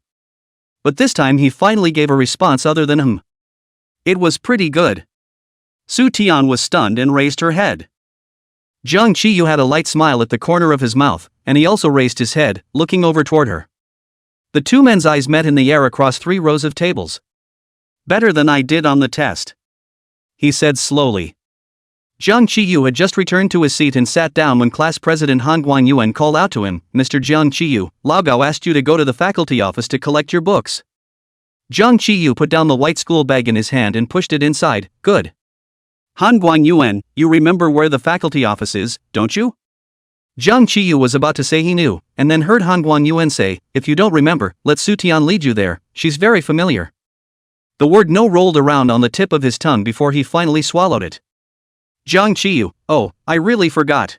But this time he finally gave a response other than hum. It was pretty good. Su Tian was stunned and raised her head. Zhang Qiyu had a light smile at the corner of his mouth, and he also raised his head, looking over toward her. The two men's eyes met in the air across 3 rows of tables. Better than I did on the test, he said slowly. Zhang Qiyu had just returned to his seat and sat down when class president Han Guanyuan called out to him, Mr. Zhang Qiyu, Lao Gao asked you to go to the faculty office to collect your books. Zhang Qiyu put down the white school bag in his hand and pushed it inside. Good. Han Guanyuan, you remember where the faculty office is, don't you? Zhang Qiyu was about to say he knew, and then heard Han Guanyuan say, if you don't remember, let Su Tian lead you there, she's very familiar. The word no rolled around on the tip of his tongue before he finally swallowed it. Zhang Qiyu, oh, I really forgot.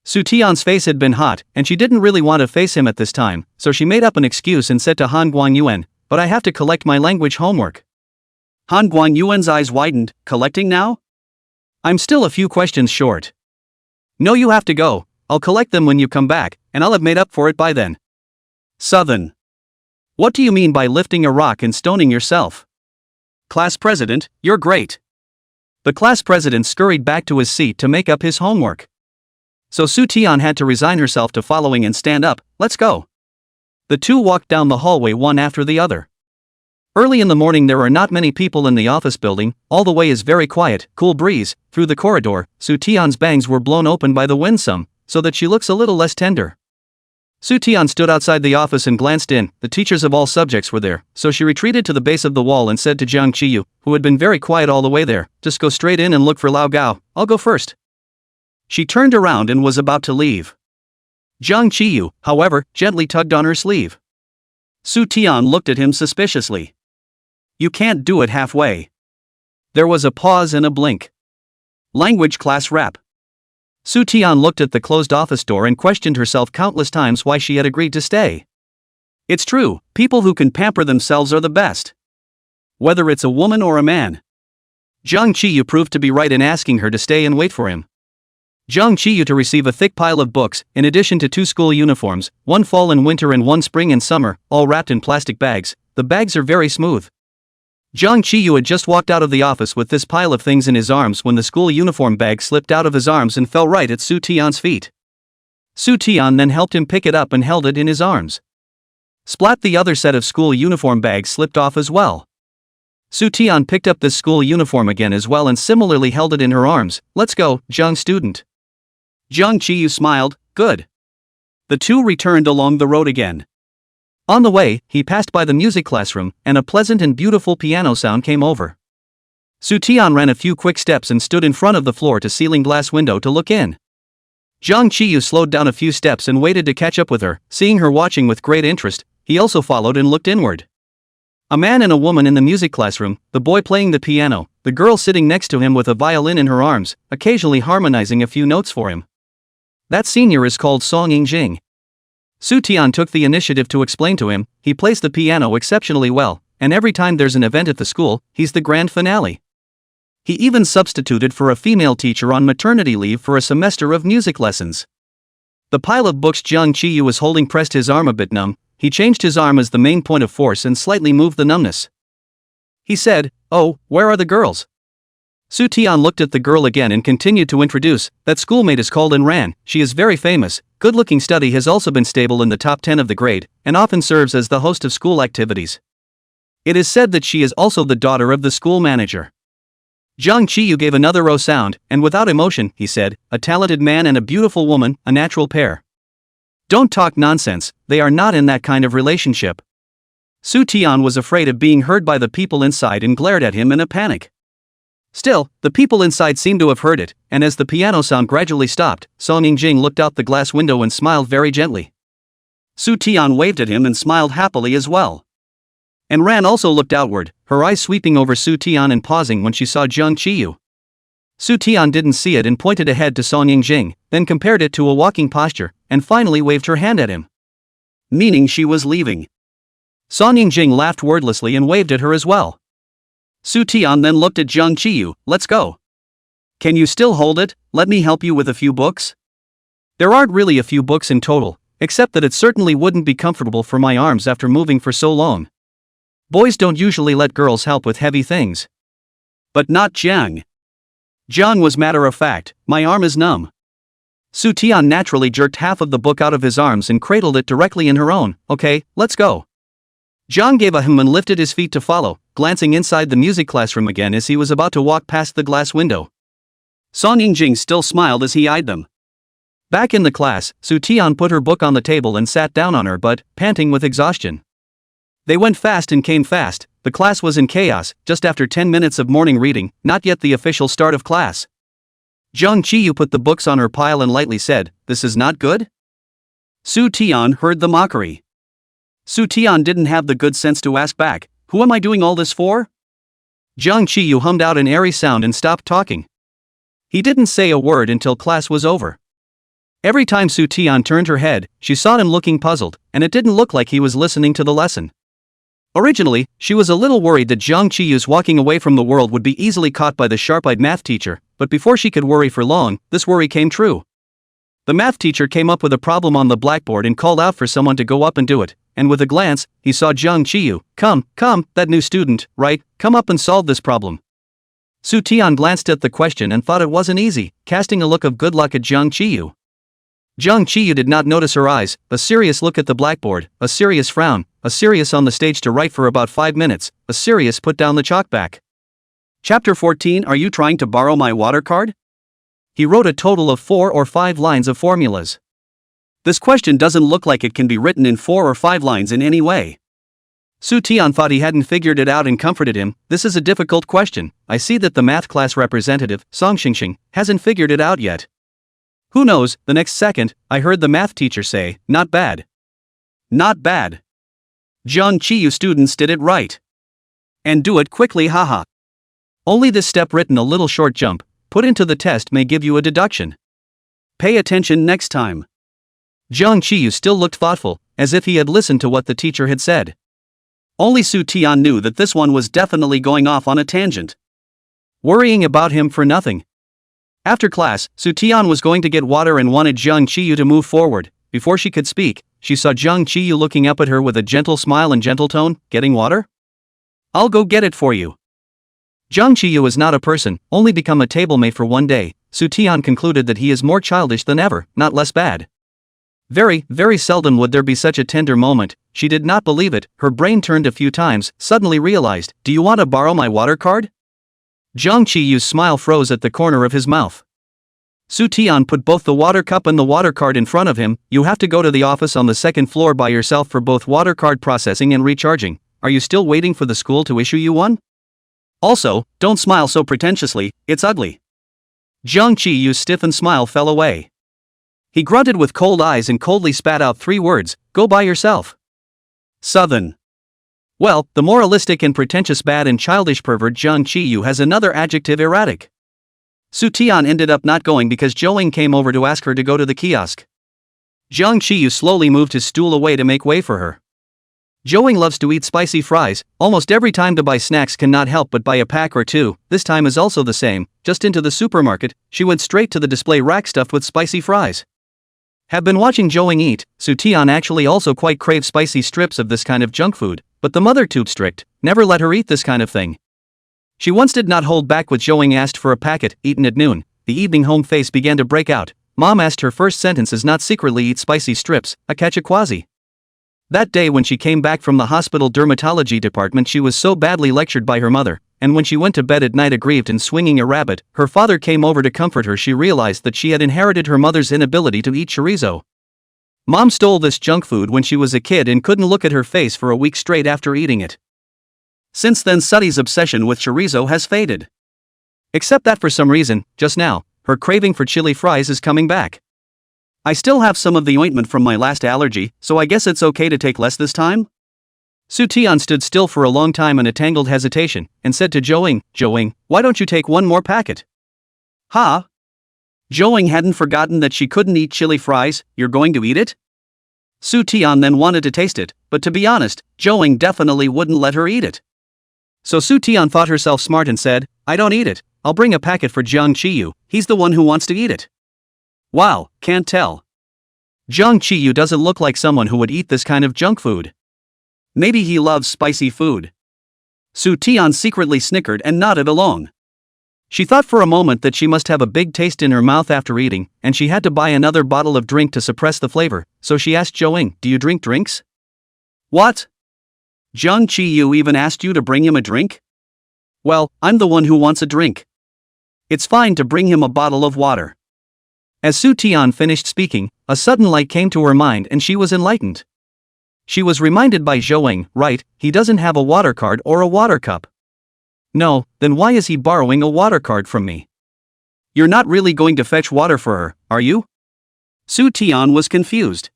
Su Tian's face had been hot, and she didn't really want to face him at this time, so she made up an excuse and said to Han Guanyuan, but I have to collect my language homework. Han Guanyuan's eyes widened, collecting now? I'm still a few questions short. No, you have to go, I'll collect them when you come back, and I'll have made up for it by then. Southern. What do you mean by lifting a rock and stoning yourself? Class president, you're great. The class president scurried back to his seat to make up his homework. So Su Tian had to resign herself to following and stand up, let's go. The two walked down the hallway one after the other. Early in the morning there are not many people in the office building, all the way is very quiet, cool breeze. Through the corridor, Su Tian's bangs were blown open by the wind some, so that she looks a little less tender. Su Tian stood outside the office and glanced in, the teachers of all subjects were there, so she retreated to the base of the wall and said to Zhang Qiyu, who had been very quiet all the way there, just go straight in and look for Lao Gao, I'll go first. She turned around and was about to leave. Zhang Qiyu, however, gently tugged on her sleeve. Su Tian looked at him suspiciously. You can't do it halfway. There was a pause and a blink. Language class rap. Su Tian looked at the closed office door and questioned herself countless times why she had agreed to stay. It's true, people who can pamper themselves are the best. Whether it's a woman or a man. Zhang Qiyu proved to be right in asking her to stay and wait for him. Zhang Qiyu to receive a thick pile of books, in addition to 2 school uniforms, 1 fall and winter and 1 spring and summer, all wrapped in plastic bags. The bags are very smooth. Zhang Qiyu had just walked out of the office with this pile of things in his arms when the school uniform bag slipped out of his arms and fell right at Su Tian's feet. Su Tian then helped him pick it up and held it in his arms. Splat, the other set of school uniform bags slipped off as well. Su Tian picked up this school uniform again as well and similarly held it in her arms. Let's go, Zhang student. Zhang Qiyu smiled, good. The two returned along the road again. On the way, he passed by the music classroom, and a pleasant and beautiful piano sound came over. Su Tian ran a few quick steps and stood in front of the floor-to-ceiling glass window to look in. Zhang Qiyu slowed down a few steps and waited to catch up with her. Seeing her watching with great interest, he also followed and looked inward. A man and a woman in the music classroom, the boy playing the piano, the girl sitting next to him with a violin in her arms, occasionally harmonizing a few notes for him. That senior is called Song Yingjing. Su Tian took the initiative to explain to him, he plays the piano exceptionally well, and every time there's an event at the school, he's the grand finale. He even substituted for a female teacher on maternity leave for a semester of music lessons. The pile of books Zhang Qiyu was holding pressed his arm a bit numb. He changed his arm as the main point of force and slightly moved the numbness. He said, oh, where are the girls? Su Tian looked at the girl again and continued to introduce, that schoolmate is called Ran, she is very famous, good-looking study has also been stable in the top 10 of the grade, and often serves as the host of school activities. It is said that she is also the daughter of the school manager. Zhang Qiyu gave another row sound, and without emotion, he said, a talented man and a beautiful woman, a natural pair. Don't talk nonsense, they are not in that kind of relationship. Su Tian was afraid of being heard by the people inside and glared at him in a panic. Still, the people inside seemed to have heard it, and as the piano sound gradually stopped, Song Yingjing looked out the glass window and smiled very gently. Su Tian waved at him and smiled happily as well. And Ran also looked outward, her eyes sweeping over Su Tian and pausing when she saw Zhang Qiyu. Su Tian didn't see it and pointed ahead to Song Yingjing, then compared it to a walking posture, and finally waved her hand at him. Meaning she was leaving. Song Yingjing laughed wordlessly and waved at her as well. Su Tian then looked at Zhang Qiyu, let's go. Can you still hold it? Let me help you with a few books? There aren't really a few books in total, except that it certainly wouldn't be comfortable for my arms after moving for so long. Boys don't usually let girls help with heavy things. But not Jiang. Jiang was matter of fact, my arm is numb. Su Tian naturally jerked half of the book out of his arms and cradled it directly in her own, okay, let's go. Jiang gave a hum and lifted his feet to follow, glancing inside the music classroom again as he was about to walk past the glass window. Song Yingjing still smiled as he eyed them. Back in the class, Su Tian put her book on the table and sat down on her butt, panting with exhaustion. They went fast and came fast, the class was in chaos, just after 10 minutes of morning reading, not yet the official start of class. Zhang Qiyu put the books on her pile and lightly said, this is not good? Su Tian heard the mockery. Su Tian didn't have the good sense to ask back, who am I doing all this for? Zhang Qiyu hummed out an airy sound and stopped talking. He didn't say a word until class was over. Every time Su Tian turned her head, she saw him looking puzzled, and it didn't look like he was listening to the lesson. Originally, she was a little worried that Zhang Qiyu's walking away from the world would be easily caught by the sharp-eyed math teacher, but before she could worry for long, this worry came true. The math teacher came up with a problem on the blackboard and called out for someone to go up and do it, and with a glance, he saw Zhang Qiyu. Come, that new student, right, come up and solve this problem. Su Tian glanced at the question and thought it wasn't easy, casting a look of good luck at Zhang Qiyu. Zhang Qiyu did not notice her eyes, a serious look at the blackboard, a serious frown, a serious on the stage to write for about 5 minutes, a serious put down the chalk back. Chapter 14. Are you trying to borrow my water card? He wrote a total of 4 or 5 lines of formulas. This question doesn't look like it can be written in 4 or 5 lines in any way. Su Tian thought he hadn't figured it out and comforted him, this is a difficult question, I see that the math class representative, Song Xingxing, hasn't figured it out yet. Who knows, the next second, I heard the math teacher say, not bad. Not bad. Zhang Qiyu students did it right. And do it quickly, haha. Only this step written a little short jump, put into the test may give you a deduction. Pay attention next time. Zhang Qiyu still looked thoughtful, as if he had listened to what the teacher had said. Only Su Tian knew that this one was definitely going off on a tangent. Worrying about him for nothing. After class, Su Tian was going to get water and wanted Zhang Qiyu to move forward. Before she could speak, she saw Zhang Qiyu looking up at her with a gentle smile and gentle tone, getting water? I'll go get it for you. Zhang Qiyu is not a person, only become a table-mate for one day. Su Tian concluded that he is more childish than ever, not less bad. Very, very seldom would there be such a tender moment. She did not believe it, her brain turned a few times, suddenly realized, do you want to borrow my water card? Zhang Qiyu's smile froze at the corner of his mouth. Su Tian put both the water cup and the water card in front of him. You have to go to the office on the second floor by yourself for both water card processing and recharging. Are you still waiting for the school to issue you one? Also, don't smile so pretentiously, it's ugly. Zhang Qiyu's stiffened smile fell away. He grunted with cold eyes and coldly spat out 3 words, go by yourself. Southern. Well, the moralistic and pretentious bad and childish pervert Zhang Qiyu has another adjective, erratic. Su Tian ended up not going because Zhou came over to ask her to go to the kiosk. Zhang Qiyu slowly moved his stool away to make way for her. Zhou loves to eat spicy fries, almost every time to buy snacks cannot help but buy a pack or 2, this time is also the same, just into the supermarket, she went straight to the display rack stuffed with spicy fries. Have been watching Zhou eat, Su Tian actually also quite craves spicy strips of this kind of junk food, but the mother too strict, never let her eat this kind of thing. She once did not hold back with Joing asked for a packet, eaten at noon. The evening home face began to break out. Mom asked her first sentence is not secretly eat spicy strips, a kachakwasi. That day when she came back from the hospital dermatology department she was so badly lectured by her mother, and when she went to bed at night aggrieved and swinging a rabbit, her father came over to comfort her. She realized that she had inherited her mother's inability to eat chorizo. Mom stole this junk food when she was a kid and couldn't look at her face for a week straight after eating it. Since then Suddy's obsession with chorizo has faded. Except that for some reason, just now, her craving for chili fries is coming back. I still have some of the ointment from my last allergy, so I guess it's okay to take less this time? Soo-taeon stood still for a long time in a tangled hesitation, and said to Joing, "Joing, why don't you take one more packet?" "Huh?" Joing hadn't forgotten that she couldn't eat chili fries. "You're going to eat it?" Soo-taeon then wanted to taste it, but to be honest, Joing definitely wouldn't let her eat it. So Soo-taeon thought herself smart and said, "I don't eat it, I'll bring a packet for Jung Chi-yu, he's the one who wants to eat it." Wow, can't tell. Jung Chi-yu doesn't look like someone who would eat this kind of junk food. Maybe he loves spicy food. Soo-taeon secretly snickered and nodded along. She thought for a moment that she must have a big taste in her mouth after eating, and she had to buy another bottle of drink to suppress the flavor, so she asked Joing, "Do you drink drinks?" "What? Jung Chi-yu even asked you to bring him a drink?" "Well, I'm the one who wants a drink. It's fine to bring him a bottle of water." As Soo-taeon finished speaking, a sudden light came to her mind and she was enlightened. She was reminded by Joing, right, he doesn't have a water card or a water cup. No, then why is he borrowing a water card from me? "You're not really going to fetch water for her, are you?" Soo-taeon was confused.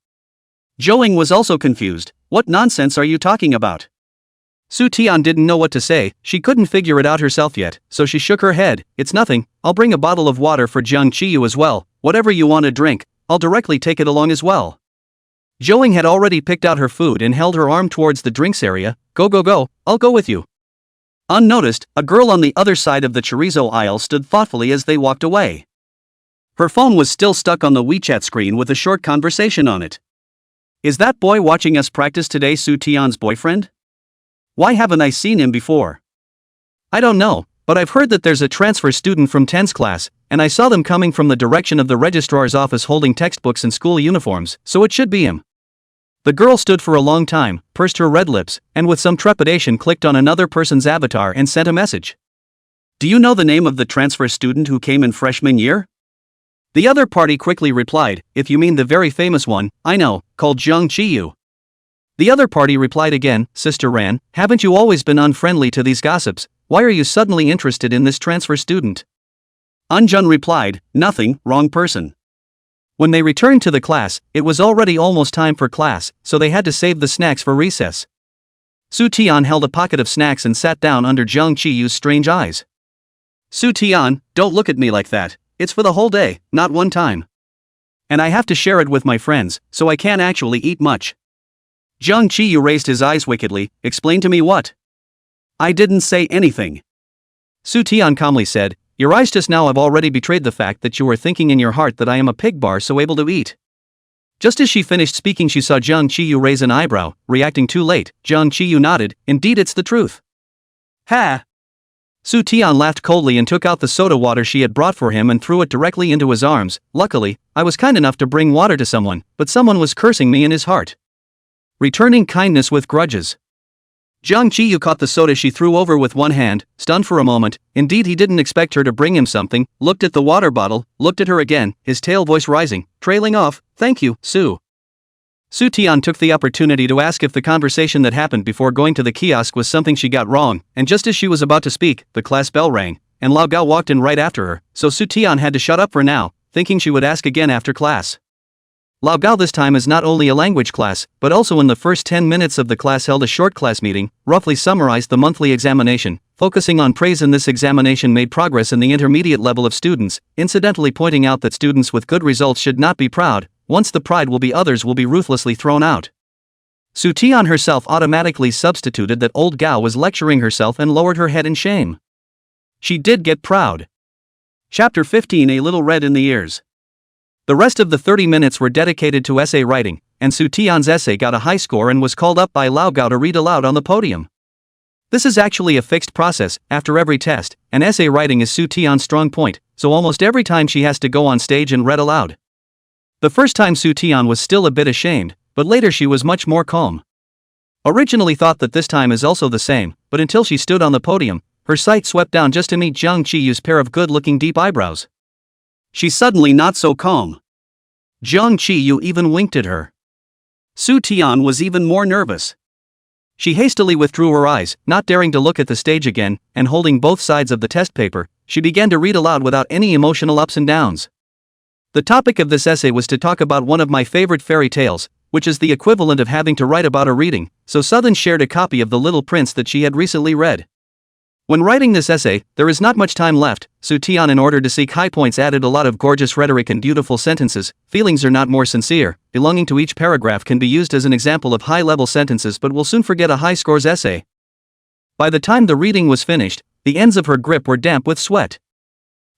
Joing was also confused. "What nonsense are you talking about?" Soo-taeon didn't know what to say, she couldn't figure it out herself yet, so she shook her head. "It's nothing, I'll bring a bottle of water for Jung Chi-yu as well, whatever you want to drink, I'll directly take it along as well." Joing had already picked out her food and held her arm towards the drinks area. Go, I'll go with you." Unnoticed, a girl on the other side of the chorizo aisle stood thoughtfully as they walked away. Her phone was still stuck on the WeChat screen with a short conversation on it. "Is that boy watching us practice today Soo-taeon's boyfriend? Why haven't I seen him before?" "I don't know, but I've heard that there's a transfer student from 10's class, and I saw them coming from the direction of the registrar's office holding textbooks and school uniforms, so it should be him." The girl stood for a long time, pursed her red lips, and with some trepidation clicked on another person's avatar and sent a message. "Do you know the name of the transfer student who came in freshman year?" The other party quickly replied, "If you mean the very famous one, I know, called Jung Chi-yu." The other party replied again, "Sister Ran, haven't you always been unfriendly to these gossips? Why are you suddenly interested in this transfer student?" Unjun replied, "Nothing, wrong person." When they returned to the class, it was already almost time for class, so they had to save the snacks for recess. Soo-taeon held a pocket of snacks and sat down under Jung Chi-yu's strange eyes. "Soo-taeon, don't look at me like that, it's for the whole day, not one time. And I have to share it with my friends, so I can't actually eat much." Jung Chi-yu raised his eyes wickedly. "Explain to me what?" "I didn't say anything." Soo-taeon calmly said, "Your eyes just now have already betrayed the fact that you were thinking in your heart that I am a pig bar so able to eat." Just as she finished speaking she saw Jung Chi-yu raise an eyebrow, reacting too late. Jung Chi-yu nodded, "Indeed it's the truth." "Ha!" Soo-taeon laughed coldly and took out the soda water she had brought for him and threw it directly into his arms. "Luckily, I was kind enough to bring water to someone, but someone was cursing me in his heart." Returning kindness with grudges. Jung Chi-yu caught the soda she threw over with one hand, stunned for a moment. Indeed he didn't expect her to bring him something, looked at the water bottle, looked at her again, his tail voice rising, trailing off. "Thank you, Soo." Soo-taeon took the opportunity to ask if the conversation that happened before going to the kiosk was something she got wrong, and just as she was about to speak, the class bell rang, and Lao Gao walked in right after her, so Soo-taeon had to shut up for now, thinking she would ask again after class. Lao Gao this time is not only a language class, but also in the first 10 minutes of the class held a short class meeting, roughly summarized the monthly examination, focusing on praise in this examination made progress in the intermediate level of students, incidentally pointing out that students with good results should not be proud, once the pride will be others will be ruthlessly thrown out. Soo-taeon herself automatically substituted that old Gao was lecturing herself and lowered her head in shame. She did get proud. Chapter 15 A Little Red in the Ears. The rest of the 30 minutes were dedicated to essay writing, and Soo-taeon's essay got a high score and was called up by Lao Gao to read aloud on the podium. This is actually a fixed process. After every test, an essay writing is Soo Taeyeon's strong point, so almost every time she has to go on stage and read aloud. The first time Soo Taeyeon was still a bit ashamed, but later she was much more calm. Originally thought that this time is also the same, but until she stood on the podium, her sight swept down just to meet Jung Chi-Yu's pair of good-looking deep eyebrows. She's suddenly not so calm. Jung Chi-Yu even winked at her. Soo Taeyeon was even more nervous. She hastily withdrew her eyes, not daring to look at the stage again, and holding both sides of the test paper, she began to read aloud without any emotional ups and downs. The topic of this essay was to talk about one of my favorite fairy tales, which is the equivalent of having to write about a reading, so Southern shared a copy of The Little Prince that she had recently read. When writing this essay, there is not much time left. Soo Taeyeon, in order to seek high points, added a lot of gorgeous rhetoric and beautiful sentences. Feelings are not more sincere, belonging to each paragraph can be used as an example of high-level sentences but will soon forget a high-scores essay. By the time the reading was finished, the ends of her grip were damp with sweat.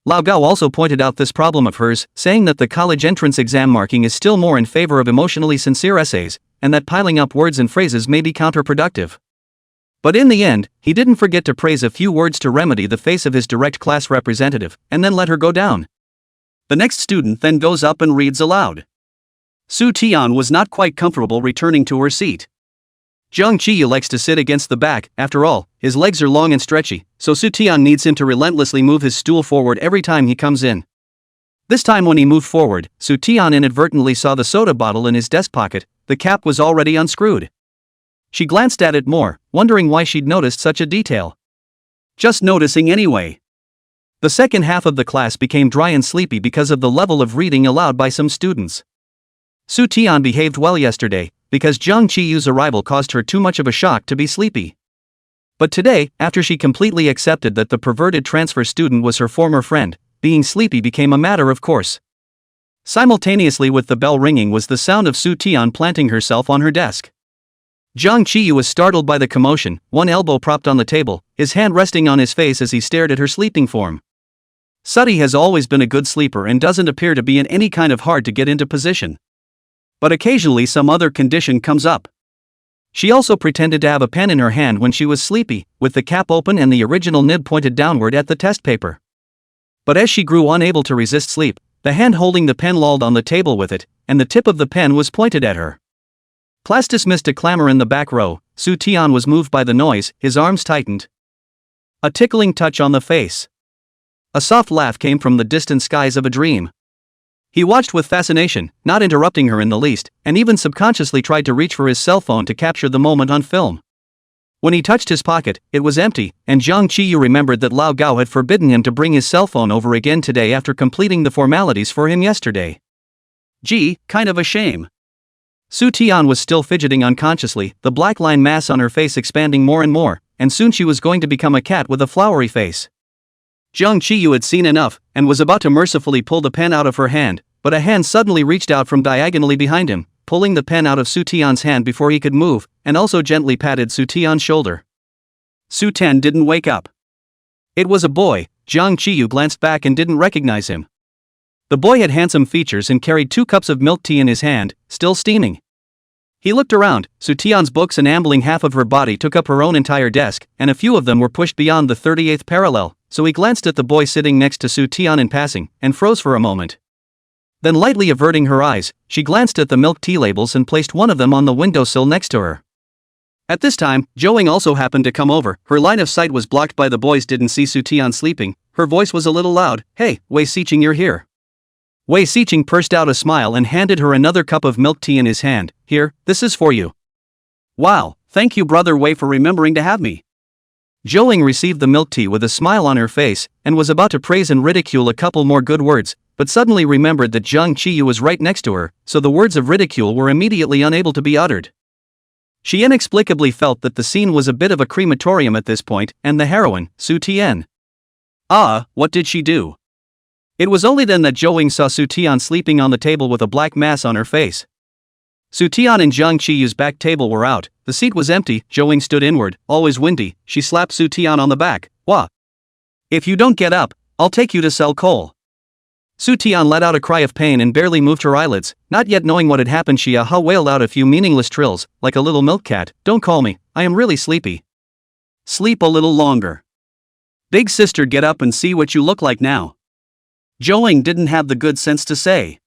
Lao Gao also pointed out this problem of hers, saying that the college entrance exam marking is still more in favor of emotionally sincere essays, and that piling up words and phrases may be counterproductive. But in the end, he didn't forget to praise a few words to remedy the face of his direct class representative, and then let her go down. The next student then goes up and reads aloud. Soo Taeyeon was not quite comfortable returning to her seat. Jung Chi-Yu likes to sit against the back. After all, his legs are long and stretchy, so Soo Taeyeon needs him to relentlessly move his stool forward every time he comes in. This time when he moved forward, Soo Taeyeon inadvertently saw the soda bottle in his desk pocket. The cap was already unscrewed. She glanced at it more, wondering why she'd noticed such a detail. Just noticing anyway. The second half of the class became dry and sleepy because of the level of reading aloud by some students. Soo Taeyeon behaved well yesterday, because Jung Chi-Yu's arrival caused her too much of a shock to be sleepy. But today, after she completely accepted that the perverted transfer student was her former friend, being sleepy became a matter of course. Simultaneously with the bell ringing was the sound of Soo Taeyeon planting herself on her desk. Jung Chi-Yu was startled by the commotion, one elbow propped on the table, his hand resting on his face as he stared at her sleeping form. Sooty has always been a good sleeper and doesn't appear to be in any kind of hard-to-get-into position. But occasionally some other condition comes up. She also pretended to have a pen in her hand when she was sleepy, with the cap open and the original nib pointed downward at the test paper. But as she grew unable to resist sleep, the hand holding the pen lolled on the table with it, and the tip of the pen was pointed at her. Class dismissed a clamor in the back row. Soo Taeyeon was moved by the noise, his arms tightened. A tickling touch on the face. A soft laugh came from the distant skies of a dream. He watched with fascination, not interrupting her in the least, and even subconsciously tried to reach for his cell phone to capture the moment on film. When he touched his pocket, it was empty, and Jung Chi-Yu remembered that Lao Gao had forbidden him to bring his cell phone over again today after completing the formalities for him yesterday. Gee, kind of a shame. Soo Taeyeon was still fidgeting unconsciously, the black line mass on her face expanding more and more, and soon she was going to become a cat with a flowery face. Jung Chi-Yu had seen enough, and was about to mercifully pull the pen out of her hand, but a hand suddenly reached out from diagonally behind him, pulling the pen out of Soo Taeyeon's hand before he could move, and also gently patted Soo Taeyeon's shoulder. Soo Taeyeon didn't wake up. It was a boy. Jung Chi-Yu glanced back and didn't recognize him. The boy had handsome features and carried 2 cups of milk tea in his hand, still steaming. He looked around. Soo Taeyeon's books and ambling half of her body took up her own entire desk, and a few of them were pushed beyond the 38th parallel, so he glanced at the boy sitting next to Soo Taeyeon in passing, and froze for a moment. Then lightly averting her eyes, she glanced at the milk tea labels and placed one of them on the windowsill next to her. At this time, Joing also happened to come over. Her line of sight was blocked by the boys didn't see Soo Taeyeon sleeping. Her voice was a little loud. "Hey, Wei Siqing, you're here." Wei Siqing pursed out a smile and handed her another cup of milk tea in his hand. "Here, this is for you." "Wow, thank you brother Wei for remembering to have me." Joing received the milk tea with a smile on her face, and was about to praise and ridicule a couple more good words, but suddenly remembered that Jung Chi-Yu was right next to her, so the words of ridicule were immediately unable to be uttered. She inexplicably felt that the scene was a bit of a crematorium at this point, and the heroine, Soo Taeyeon. What did she do? It was only then that Joing saw Soo Taeyeon sleeping on the table with a black mass on her face. Soo Taeyeon and Jung Chi-Yu's back table were out, the seat was empty. Joing stood inward, always windy. She slapped Soo Taeyeon on the back. "Wah! If you don't get up, I'll take you to sell coal." Soo Taeyeon let out a cry of pain and barely moved her eyelids. Not yet knowing what had happened, she wailed out a few meaningless trills, like a little milk cat. "Don't call me, I am really sleepy." Sleep a little longer. Big sister, get up and see what you look like now. Joing didn't have the good sense to say.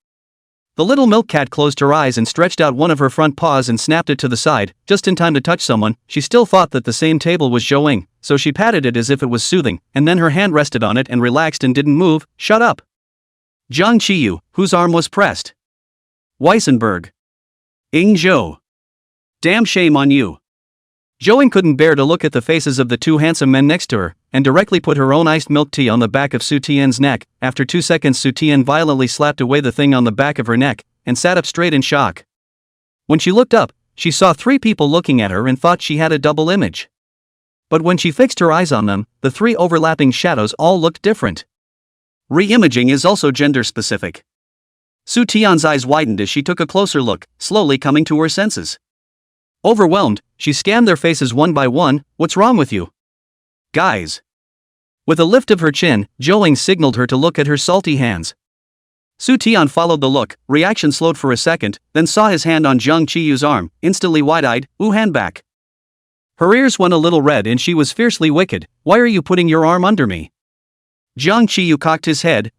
The little milk cat closed her eyes and stretched out one of her front paws and snapped it to the side, just in time to touch someone. She still thought that the same table was Joing, so she patted it as if it was soothing, and then her hand rested on it and relaxed and didn't move. Shut up. Jiang Qiyu, whose arm was pressed. Weissenberg. Ing Zhou. Damn shame on you. Joing couldn't bear to look at the faces of the two handsome men next to her, and directly put her own iced milk tea on the back of Su Tian's neck. After 2 seconds, Su Tian violently slapped away the thing on the back of her neck, and sat up straight in shock. When she looked up, she saw 3 people looking at her and thought she had a double image. But when she fixed her eyes on them, the 3 overlapping shadows all looked different. Re-imaging is also gender-specific. Su Tian's eyes widened as she took a closer look, slowly coming to her senses. Overwhelmed, she scanned their faces one by one. What's wrong with you? Guys. With a lift of her chin, Joing signaled her to look at her salty hands. Su Tian followed the look, reaction slowed for a second, then saw his hand on Jiang Qiyu's arm, instantly wide-eyed. Hand back. Her ears went a little red and she was fiercely wicked. Why are you putting your arm under me? Jiang Qiyu cocked his head, ?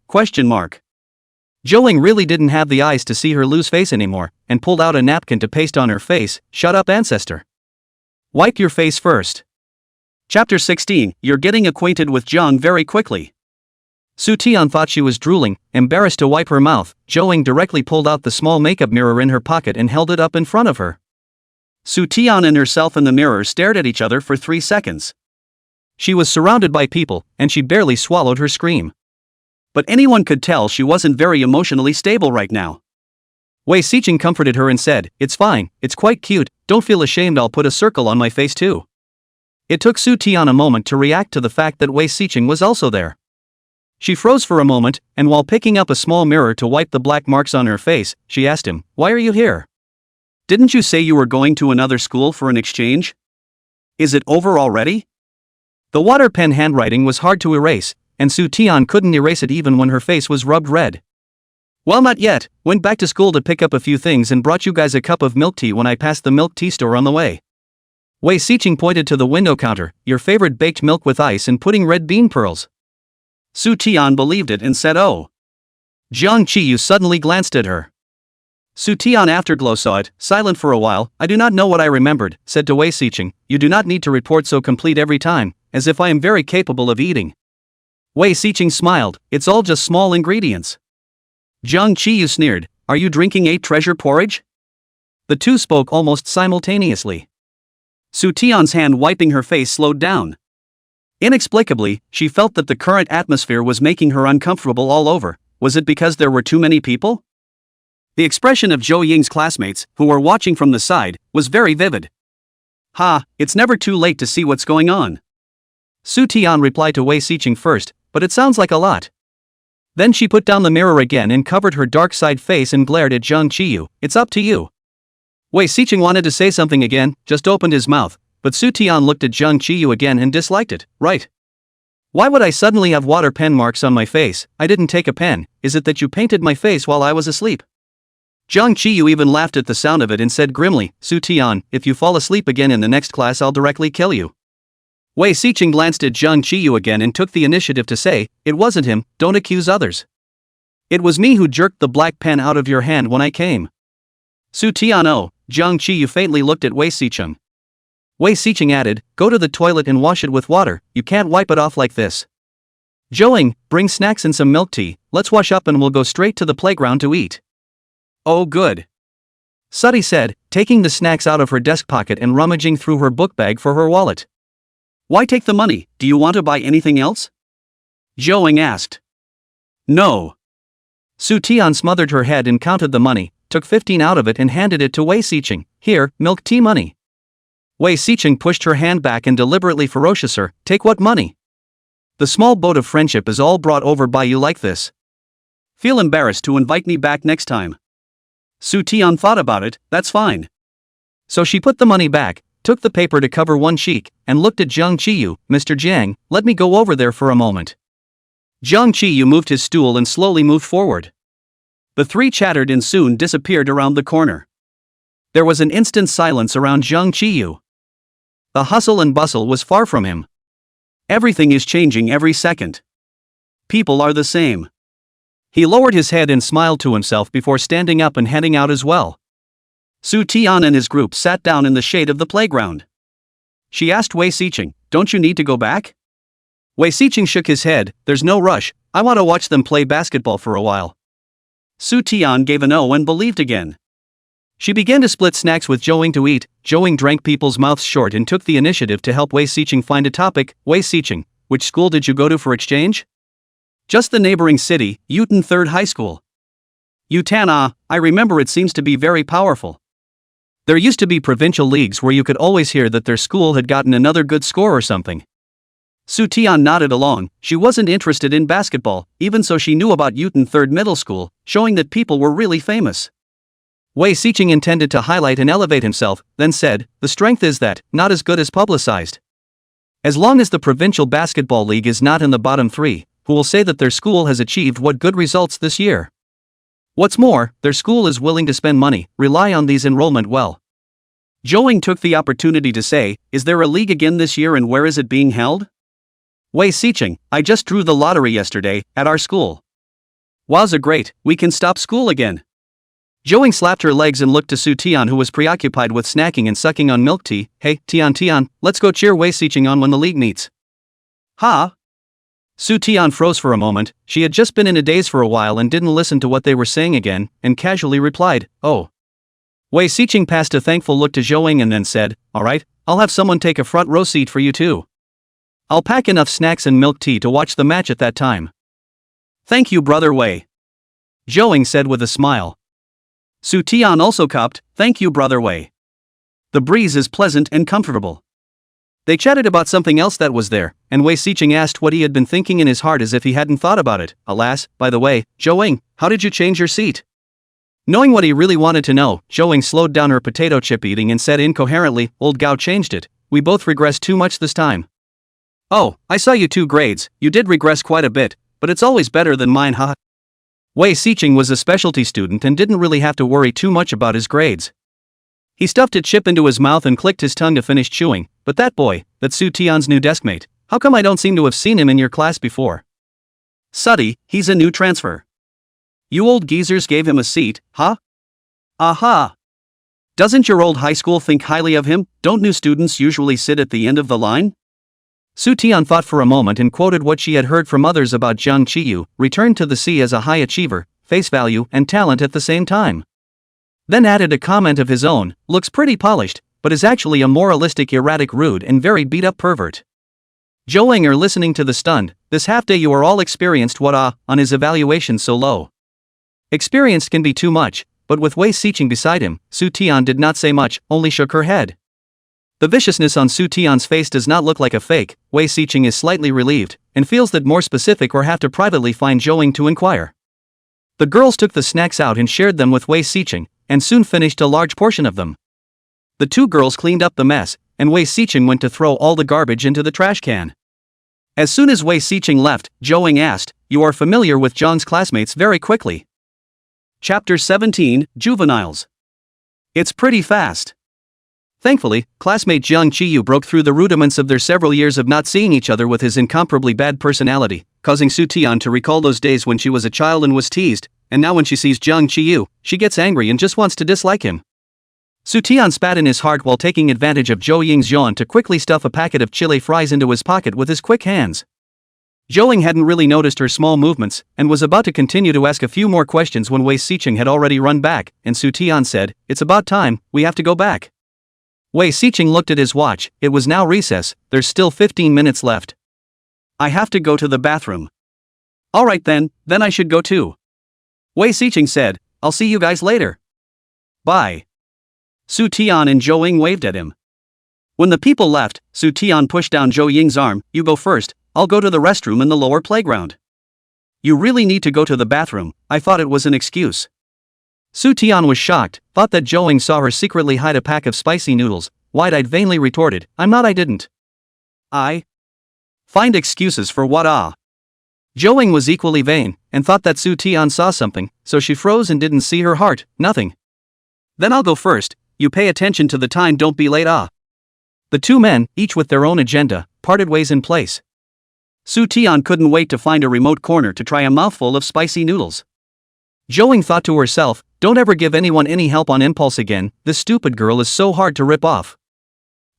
Joing really didn't have the eyes to see her loose face anymore, and pulled out a napkin to paste on her face. Shut up, ancestor. Wipe your face first. Chapter 16, You're getting acquainted with Jiang very quickly. Su Tian thought she was drooling, embarrassed to wipe her mouth. Joing directly pulled out the small makeup mirror in her pocket and held it up in front of her. Su Tian and herself in the mirror stared at each other for 3 seconds. She was surrounded by people, and she barely swallowed her scream. But anyone could tell she wasn't very emotionally stable right now. Wei Xiqing comforted her and said, It's fine, it's quite cute, don't feel ashamed, I'll put a circle on my face too. It took Su Tian a moment to react to the fact that Wei Xiqing was also there. She froze for a moment, and while picking up a small mirror to wipe the black marks on her face, she asked him, Why are you here? Didn't you say you were going to another school for an exchange? Is it over already? The water pen handwriting was hard to erase, and Su Tian couldn't erase it even when her face was rubbed red. Well, not yet, went back to school to pick up a few things and brought you guys a cup of milk tea when I passed the milk tea store on the way. Wei Xiqing pointed to the window counter, Your favorite baked milk with ice and pudding red bean pearls. Su Tian believed it and said, Oh. Jiang Qiyu suddenly glanced at her. Su Tian afterglow saw it, silent for a while. I do not know what I remembered, said to Wei Xiqing, You do not need to report so complete every time, as if I am very capable of eating. Wei Xiqing smiled, It's all just small ingredients. Jiang Qiyu sneered, Are you drinking 8 treasure porridge? The two spoke almost simultaneously. Su Tian's hand wiping her face slowed down. Inexplicably, she felt that the current atmosphere was making her uncomfortable all over. Was it because there were too many people? The expression of Zhou Ying's classmates, who were watching from the side, was very vivid. It's never too late to see what's going on. Su Tian replied to Wei Xiqing first, but it sounds like a lot. Then she put down the mirror again and covered her dark side face and glared at Jiang Qiyu. It's up to you. Wei Xiqing wanted to say something again, just opened his mouth, but Su Tian looked at Jiang Qiyu again and disliked it. Right. Why would I suddenly have water pen marks on my face? I didn't take a pen. Is it that you painted my face while I was asleep? Jiang Qiyu even laughed at the sound of it and said grimly, Su Tian, if you fall asleep again in the next class I'll directly kill you. Wei Xiqing glanced at Jiang Qiyu again and took the initiative to say, It wasn't him, don't accuse others. It was me who jerked the black pen out of your hand when I came. Su Tian, oh, Jiang Qiyu faintly looked at Wei Xiqing. Wei Xiqing added, Go to the toilet and wash it with water, you can't wipe it off like this. Joing, bring snacks and some milk tea, let's wash up and we'll go straight to the playground to eat. Oh good. Suddy said, taking the snacks out of her desk pocket and rummaging through her book bag for her wallet. Why take the money, do you want to buy anything else? Joing asked. No. Su Tian smothered her head and counted the money, took 15 out of it and handed it to Wei Xiqing. Here, milk tea money. Wei Xiqing pushed her hand back and deliberately ferocious her, Take what money? The small boat of friendship is all brought over by you like this. Feel embarrassed to invite me back next time. Su Tian thought about it, that's fine. So she put the money back, took the paper to cover one cheek, and looked at Jiang Qiyu. Mr. Jiang, let me go over there for a moment. Jiang Qiyu moved his stool and slowly moved forward. The three chattered and soon disappeared around the corner. There was an instant silence around Jiang Qiyu. The hustle and bustle was far from him. Everything is changing every second. People are the same. He lowered his head and smiled to himself before standing up and heading out as well. Su Tian and his group sat down in the shade of the playground. She asked Wei Xiqing, "Don't you need to go back?" Wei Xiqing shook his head, "There's no rush, I want to watch them play basketball for a while." Su Tian gave an "oh" and believed again. She began to split snacks with Zhou to eat. Zhou drank people's mouths short and took the initiative to help Wei Xiqing find a topic. "Wei Xiqing, which school did you go to for exchange?" "Just the neighboring city, Yutan Third High School." "Yutan, ah, I remember, it seems to be very powerful. There used to be provincial leagues where you could always hear that their school had gotten another good score or something." Su Tian nodded along. She wasn't interested in basketball, even so she knew about Yutan Third Middle School, showing that people were really famous. Wei Xiqing intended to highlight and elevate himself, then said, "The strength is that, not as good as publicized. As long as the provincial basketball league is not in the bottom three, who will say that their school has achieved what good results this year? What's more, their school is willing to spend money, rely on these enrollment well." Zhou took the opportunity to say, "Is there a league again this year and where is it being held?" "Wei Xiqing, I just drew the lottery yesterday, at our school." "Wowza, great, we can stop school again." Zhou slapped her legs and looked to Su Tian, who was preoccupied with snacking and sucking on milk tea. "Hey, Tian, let's go cheer Wei Xiqing on when the league meets." "Huh?" Su Tian froze for a moment. She had just been in a daze for a while and didn't listen to what they were saying again, and casually replied, "Oh." Wei Xiqing passed a thankful look to Zhou and then said, "Alright, I'll have someone take a front row seat for you too. I'll pack enough snacks and milk tea to watch the match at that time." "Thank you, brother Wei," Zhou said with a smile. Su Tian also copped, "Thank you, brother Wei. The breeze is pleasant and comfortable." They chatted about something else that was there, and Wei Xiqing asked what he had been thinking in his heart as if he hadn't thought about it. "Alas, by the way, Zhou, how did you change your seat?" Knowing what he really wanted to know, Zhou slowed down her potato chip eating and said incoherently, "Old Gao changed it. We both regressed too much this time." "Oh, I saw you 2 grades, you did regress quite a bit, but it's always better than mine, haha." Wei Xiqing was a specialty student and didn't really have to worry too much about his grades. He stuffed a chip into his mouth and clicked his tongue to finish chewing. "But that boy, that's Su Tian's new deskmate, how come I don't seem to have seen him in your class before?" "Suddy, he's a new transfer. You old geezers gave him a seat, huh?" "Aha! Doesn't your old high school think highly of him? Don't new students usually sit at the end of the line?" Su Tian thought for a moment and quoted what she had heard from others about Jiang Qiyu, returned to the sea as a high achiever, face value and talent at the same time. Then added a comment of his own, "Looks pretty polished, but is actually a moralistic, erratic, rude and very beat-up pervert." Zhou are listening to the stunned, "This half-day you are all experienced what on his evaluation so low." Experienced can be too much, but with Wei Xiqing beside him, Su Tian did not say much, only shook her head. The viciousness on Su Tian's face does not look like a fake. Wei Xiqing is slightly relieved, and feels that more specific or have to privately find Zhou to inquire. The girls took the snacks out and shared them with Wei Xiqing, and soon finished a large portion of them. The 2 girls cleaned up the mess, and Wei Xiqing went to throw all the garbage into the trash can. As soon as Wei Xiqing left, Zhou asked, "You are familiar with Zhang's classmates very quickly." Chapter 17, Juveniles. It's pretty fast. Thankfully, classmate Jiang Qiyu broke through the rudiments of their several years of not seeing each other with his incomparably bad personality, causing Su Tian to recall those days when she was a child and was teased, and now when she sees Jiang Qiyu, she gets angry and just wants to dislike him. Su Tian spat in his heart while taking advantage of Zhou Ying's yawn to quickly stuff a packet of chili fries into his pocket with his quick hands. Zhou hadn't really noticed her small movements, and was about to continue to ask a few more questions when Wei Xiqing had already run back, and Su Tian said, "It's about time, we have to go back." Wei Xiqing looked at his watch. It was now recess, there's still 15 minutes left. "I have to go to the bathroom." "Alright then I should go too." Wei Xiqing said, "I'll see you guys later. Bye." Su Tian and Zhou waved at him. When the people left, Su Tian pushed down Zhou Ying's arm. "You go first, I'll go to the restroom in the lower playground." "You really need to go to the bathroom, I thought it was an excuse." Su Tian was shocked, thought that Zhou saw her secretly hide a pack of spicy noodles. Wide-eyed vainly retorted, I didn't. "I find excuses for what Zhou was equally vain, and thought that Su Tian saw something, so she froze and didn't see her heart, nothing. "Then I'll go first, you pay attention to the time, don't be late The two men, each with their own agenda, parted ways in place. Su Tian couldn't wait to find a remote corner to try a mouthful of spicy noodles. Zhou thought to herself, don't ever give anyone any help on impulse again, this stupid girl is so hard to rip off.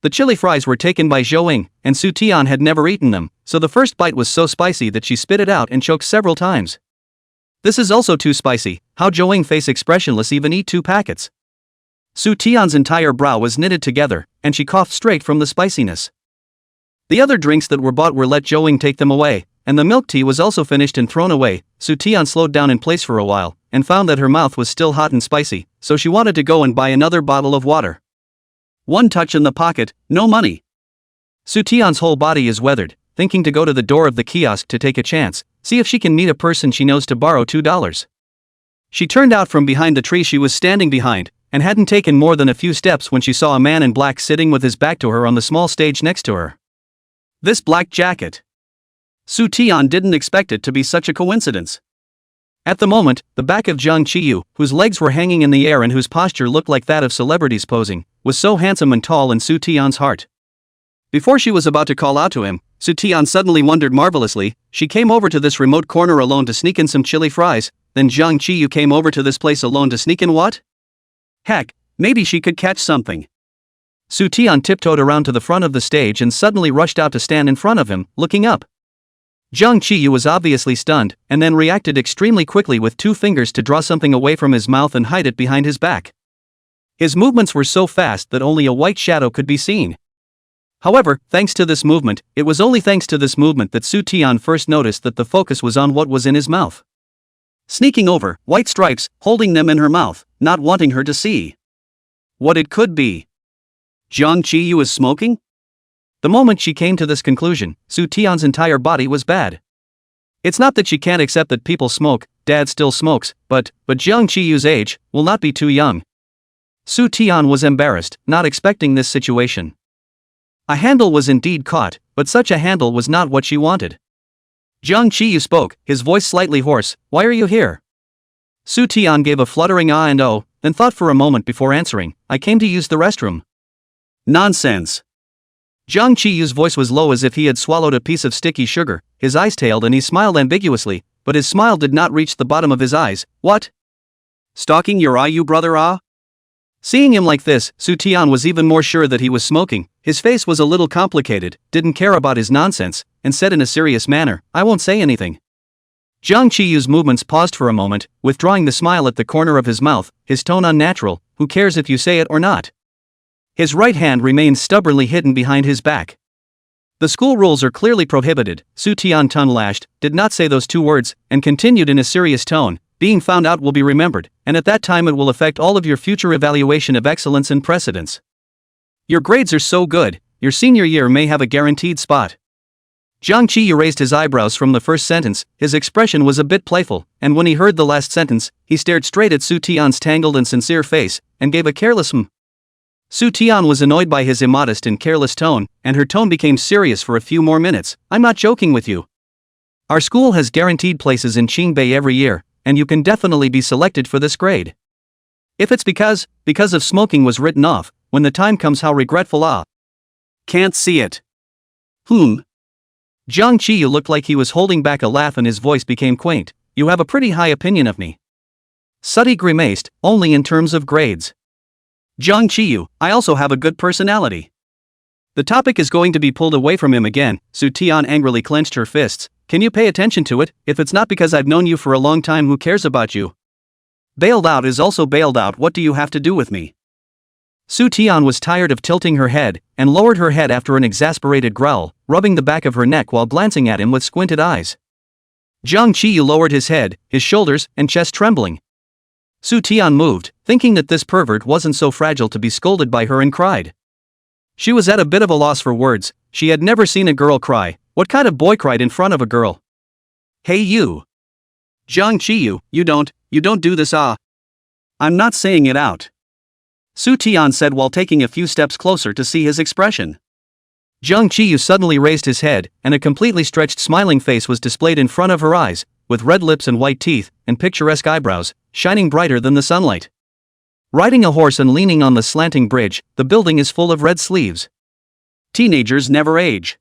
The chili fries were taken by Zhou, and Su Tian had never eaten them, so the first bite was so spicy that she spit it out and choked several times. This is also too spicy, how Zhou face expressionless even eat 2 packets. Su Tian's entire brow was knitted together, and she coughed straight from the spiciness. The other drinks that were bought were let Zhou take them away, and the milk tea was also finished and thrown away. Su Tian slowed down in place for a while, and found that her mouth was still hot and spicy, so she wanted to go and buy another bottle of water. One touch in the pocket, no money. Su Tian's whole body is weathered, thinking to go to the door of the kiosk to take a chance, see if she can meet a person she knows to borrow $2. She turned out from behind the tree she was standing behind, and hadn't taken more than a few steps when she saw a man in black sitting with his back to her on the small stage next to her. This black jacket. Su Tian didn't expect it to be such a coincidence. At the moment, the back of Zhang Qiyu, whose legs were hanging in the air and whose posture looked like that of celebrities posing, was so handsome and tall in Su Tian's heart. Before she was about to call out to him, Su Tian suddenly wondered marvelously. She came over to this remote corner alone to sneak in some chili fries, then Zhang Qiyu came over to this place alone to sneak in what? Heck, maybe she could catch something. Su Tian tiptoed around to the front of the stage and suddenly rushed out to stand in front of him, looking up. Zhang Qiyu was obviously stunned, and then reacted extremely quickly with 2 fingers to draw something away from his mouth and hide it behind his back. His movements were so fast that only a white shadow could be seen. However, thanks to this movement, it was only thanks to this movement that Su Tian first noticed that the focus was on what was in his mouth. Sneaking over, white stripes, holding them in her mouth, not wanting her to see what it could be. Zhang Qiyu is smoking? The moment she came to this conclusion, Su Tian's entire body was bad. It's not that she can't accept that people smoke, Dad still smokes, but Zhang Qiyu's age will not be too young. Su Tian was embarrassed, not expecting this situation. A handle was indeed caught, but such a handle was not what she wanted. Zhang Qiyu spoke, his voice slightly hoarse, "Why are you here?" Su Tian gave a fluttering ah and oh, then thought for a moment before answering, "I came to use the restroom." Nonsense. Zhang Qiyu's voice was low as if he had swallowed a piece of sticky sugar, his eyes tailed and he smiled ambiguously, but his smile did not reach the bottom of his eyes. What? Stalking your eye, you brother ah? Seeing him like this, Su Tian was even more sure that he was smoking. His face was a little complicated, didn't care about his nonsense, and said in a serious manner, "I won't say anything." Zhang Qiyu's movements paused for a moment, withdrawing the smile at the corner of his mouth, his tone unnatural. "Who cares if you say it or not?" His right hand remained stubbornly hidden behind his back. "The school rules are clearly prohibited." Su Tian tongue-lashed, did not say those 2 words, and continued in a serious tone, "Being found out will be remembered, and at that time it will affect all of your future evaluation of excellence and precedence. Your grades are so good, your senior year may have a guaranteed spot." Zhang Qiyu raised his eyebrows from the first sentence, his expression was a bit playful, and when he heard the last sentence, he stared straight at Su Tian's tangled and sincere face, and gave a careless "hmm." Su Tian was annoyed by his immodest and careless tone, and her tone became serious for a few more minutes. "I'm not joking with you. Our school has guaranteed places in Qingbei every year, and you can definitely be selected for this grade. If it's because of smoking was written off, when the time comes how regretful ah. Can't see it. Zhang Qiyu looked like he was holding back a laugh and his voice became quaint. "You have a pretty high opinion of me." Suddy grimaced, "Only in terms of grades. Zhang Qiyu, I also have a good personality." The topic is going to be pulled away from him again. Su Tian angrily clenched her fists. "Can you pay attention to it? If it's not because I've known you for a long time, who cares about you? Bailed out is also bailed out. What do you have to do with me?" Su Tian was tired of tilting her head, and lowered her head after an exasperated growl, rubbing the back of her neck while glancing at him with squinted eyes. Zhang Qiyu lowered his head, his shoulders and chest trembling. Su Tian moved, thinking that this pervert wasn't so fragile to be scolded by her, and cried. She was at a bit of a loss for words. She had never seen a girl cry. What kind of boy cried in front of a girl? "Hey you! Zhang Qiyu, you don't do this ah." "I'm not saying it out," Su Tian said while taking a few steps closer to see his expression. Zhang Qiyu suddenly raised his head, and a completely stretched smiling face was displayed in front of her eyes, with red lips and white teeth, and picturesque eyebrows, shining brighter than the sunlight. Riding a horse and leaning on the slanting bridge, the building is full of red sleeves. Teenagers never age.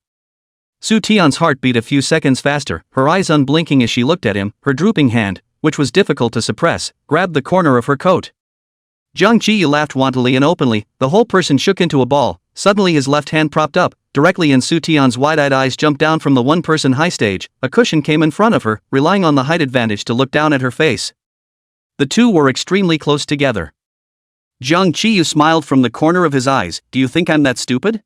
Su Tian's heart beat a few seconds faster, her eyes unblinking as she looked at him, her drooping hand, which was difficult to suppress, grabbed the corner of her coat. Jiang Qiyu laughed wantonly and openly, the whole person shook into a ball, suddenly his left hand propped up, directly and Su Tian's wide-eyed eyes jumped down from the one-person high stage, a cushion came in front of her, relying on the height advantage to look down at her face. The two were extremely close together. Jiang Qiyu smiled from the corner of his eyes, do you think I'm that stupid?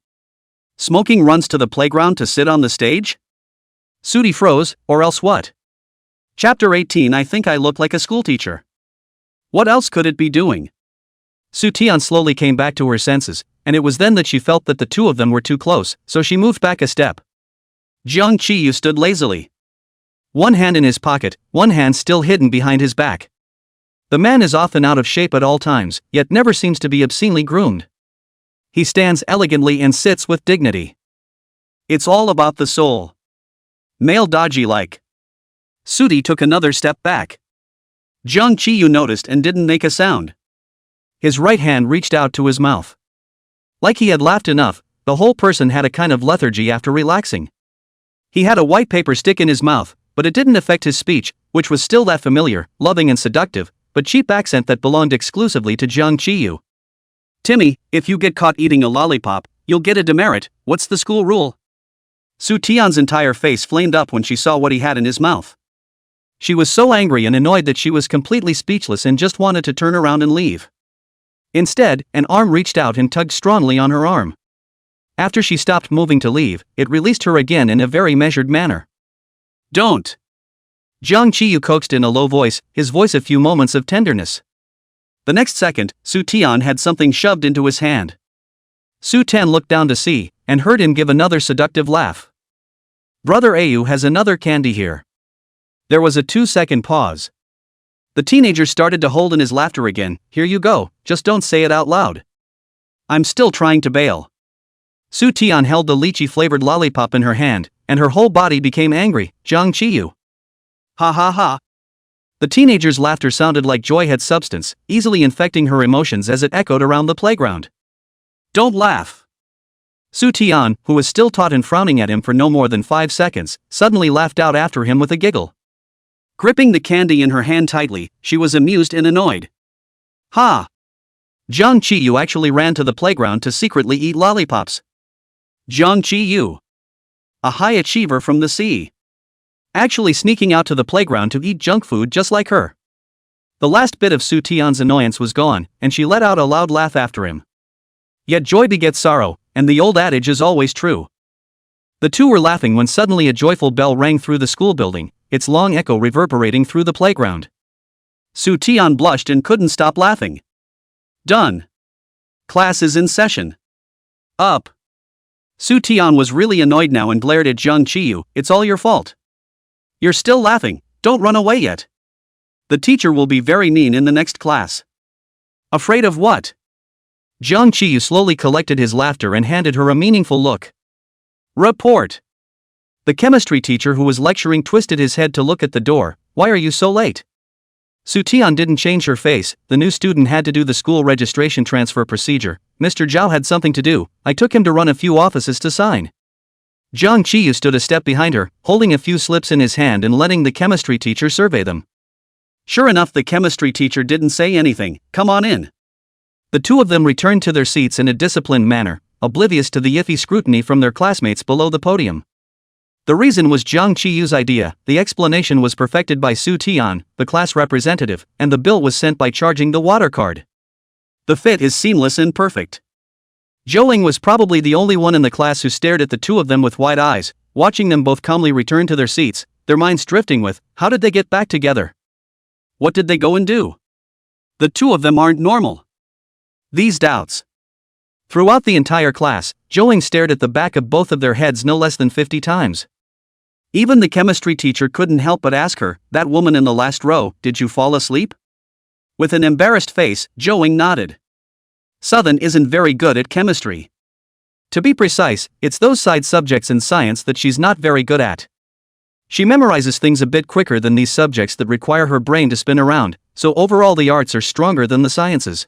Smoking runs to the playground to sit on the stage? Sudi froze, or else what? Chapter 18 I think I look like a schoolteacher. What else could it be doing? Su Tian slowly came back to her senses, and it was then that she felt that the two of them were too close, so she moved back a step. Jiang Qiyu stood lazily. One hand in his pocket, one hand still hidden behind his back. The man is often out of shape at all times, yet never seems to be obscenely groomed. He stands elegantly and sits with dignity. It's all about the soul. Male dodgy-like. Sudi took another step back. Jiang Qiyu noticed and didn't make a sound. His right hand reached out to his mouth. Like he had laughed enough, the whole person had a kind of lethargy after relaxing. He had a white paper stick in his mouth, but it didn't affect his speech, which was still that familiar, loving and seductive, but cheap accent that belonged exclusively to Jiang Qiyu. Timmy, if you get caught eating a lollipop, you'll get a demerit, what's the school rule? Su Tian's entire face flamed up when she saw what he had in his mouth. She was so angry and annoyed that she was completely speechless and just wanted to turn around and leave. Instead, an arm reached out and tugged strongly on her arm. After she stopped moving to leave, it released her again in a very measured manner. Don't! Jiang Qiyu coaxed in a low voice, his voice a few moments of tenderness. The next second, Su Tian had something shoved into his hand. Su Tian looked down to see, and heard him give another seductive laugh. Brother Ayu has another candy here. There was a 2-second pause. The teenager started to hold in his laughter again, here you go, just don't say it out loud. I'm still trying to bail. Su Tian held the lychee-flavored lollipop in her hand, and her whole body became angry, Jiang Qiyu. Ha ha ha. The teenager's laughter sounded like joy had substance, easily infecting her emotions as it echoed around the playground. Don't laugh. Su Tian, who was still taut and frowning at him for no more than 5 seconds, suddenly laughed out after him with a giggle. Gripping the candy in her hand tightly, she was amused and annoyed. Ha! Jiang Qiyu actually ran to the playground to secretly eat lollipops. Jiang Qiyu. A high achiever from the sea. Actually sneaking out to the playground to eat junk food just like her. The last bit of Su Tian's annoyance was gone, and she let out a loud laugh after him. Yet joy begets sorrow, and the old adage is always true. The two were laughing when suddenly a joyful bell rang through the school building, its long echo reverberating through the playground. Su Tian blushed and couldn't stop laughing. Done. Class is in session. Up. Su Tian was really annoyed now and glared at Jiang Qiyu, it's all your fault. You're still laughing, don't run away yet. The teacher will be very mean in the next class. Afraid of what? Jiang Qiyu slowly collected his laughter and handed her a meaningful look. Report. The chemistry teacher who was lecturing twisted his head to look at the door, why are you so late? Su Tian didn't change her face, the new student had to do the school registration transfer procedure, Mr. Zhao had something to do, I took him to run a few offices to sign. Jiang Qiyu stood a step behind her, holding a few slips in his hand and letting the chemistry teacher survey them. Sure enough, the chemistry teacher didn't say anything, come on in. The two of them returned to their seats in a disciplined manner, oblivious to the iffy scrutiny from their classmates below the podium. The reason was Jiang Qiyu's idea, the explanation was perfected by Su Tian, the class representative, and the bill was sent by charging the water card. The fit is seamless and perfect. Zhou was probably the only one in the class who stared at the two of them with wide eyes, watching them both calmly return to their seats, their minds drifting with, how did they get back together? What did they go and do? The two of them aren't normal. These doubts. Throughout the entire class, Zhou stared at the back of both of their heads no less than 50 times. Even the chemistry teacher couldn't help but ask her, that woman in the last row, did you fall asleep? With an embarrassed face, Zhou nodded. Southern isn't very good at chemistry. To be precise, it's those side subjects in science that she's not very good at. She memorizes things a bit quicker than these subjects that require her brain to spin around, so overall the arts are stronger than the sciences.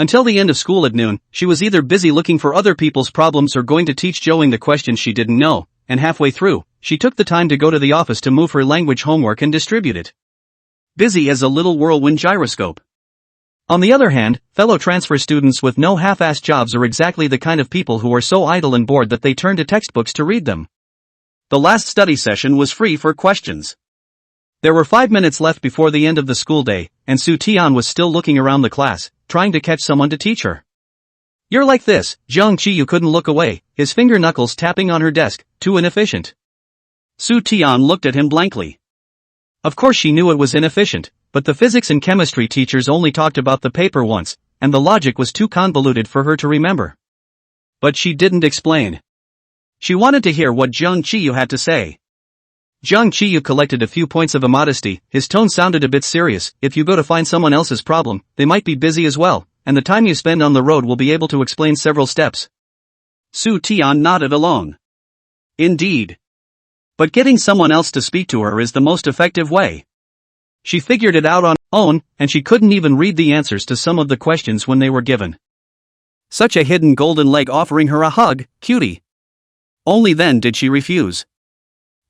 Until the end of school at noon, she was either busy looking for other people's problems or going to teach Joing the questions she didn't know, and halfway through, she took the time to go to the office to move her language homework and distribute it. Busy as a little whirlwind gyroscope. On the other hand, fellow transfer students with no half-assed jobs are exactly the kind of people who are so idle and bored that they turn to textbooks to read them. The last study session was free for questions. There were 5 minutes left before the end of the school day, and Su Tian was still looking around the class, trying to catch someone to teach her. "You're like this," Zhang Qiyu couldn't look away, his finger knuckles tapping on her desk, too inefficient. Su Tian looked at him blankly. Of course she knew it was inefficient, but the physics and chemistry teachers only talked about the paper once, and the logic was too convoluted for her to remember. But she didn't explain. She wanted to hear what Zhang Qiyu had to say. Zhang Qiyu collected a few points of immodesty, his tone sounded a bit serious. "If you go to find someone else's problem, they might be busy as well, and the time you spend on the road will be able to explain several steps." Su Tian nodded along. Indeed. But getting someone else to speak to her is the most effective way. She figured it out on her own, and she couldn't even read the answers to some of the questions when they were given. Such a hidden golden leg offering her a hug, cutie. Only then did she refuse.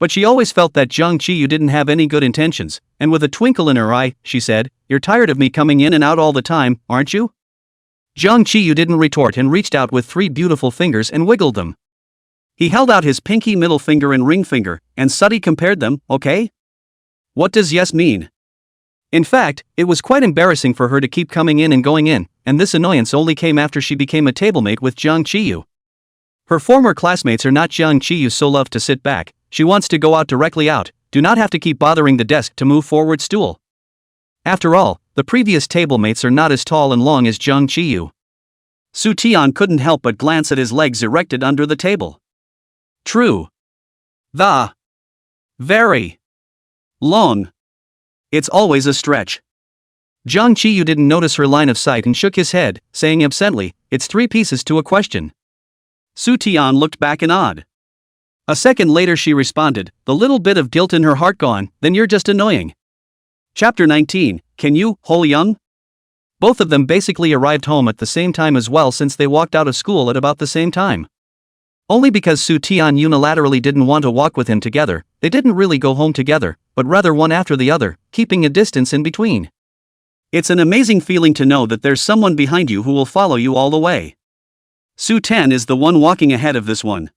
But she always felt that Zhang Qiyu didn't have any good intentions, and with a twinkle in her eye, she said, "You're tired of me coming in and out all the time, aren't you?" Zhang Qiyu didn't retort and reached out with 3 beautiful fingers and wiggled them. He held out his pinky middle finger and ring finger, and Suddy compared them. "Okay? What does yes mean?" In fact, it was quite embarrassing for her to keep coming in and going in, and this annoyance only came after she became a tablemate with Zhang Qiyu. Her former classmates are not Zhang Qiyu so love to sit back. She wants to go out directly out, do not have to keep bothering the desk to move forward stool. After all, the previous tablemates are not as tall and long as Zhang Qiyu. Su Tian couldn't help but glance at his legs erected under the table. True. Very long. It's always a stretch. Zhang Qiyu didn't notice her line of sight and shook his head, saying absently, "It's 3 pieces to a question." Su Tian looked back in awe. A second later she responded, the little bit of guilt in her heart gone, "Then you're just annoying." Chapter 19, Can You, Ho Young? Both of them basically arrived home at the same time as well since they walked out of school at about the same time. Only because Su Tian unilaterally didn't want to walk with him together, they didn't really go home together, but rather one after the other, keeping a distance in between. It's an amazing feeling to know that there's someone behind you who will follow you all the way. Su Tan is the one walking ahead of this one.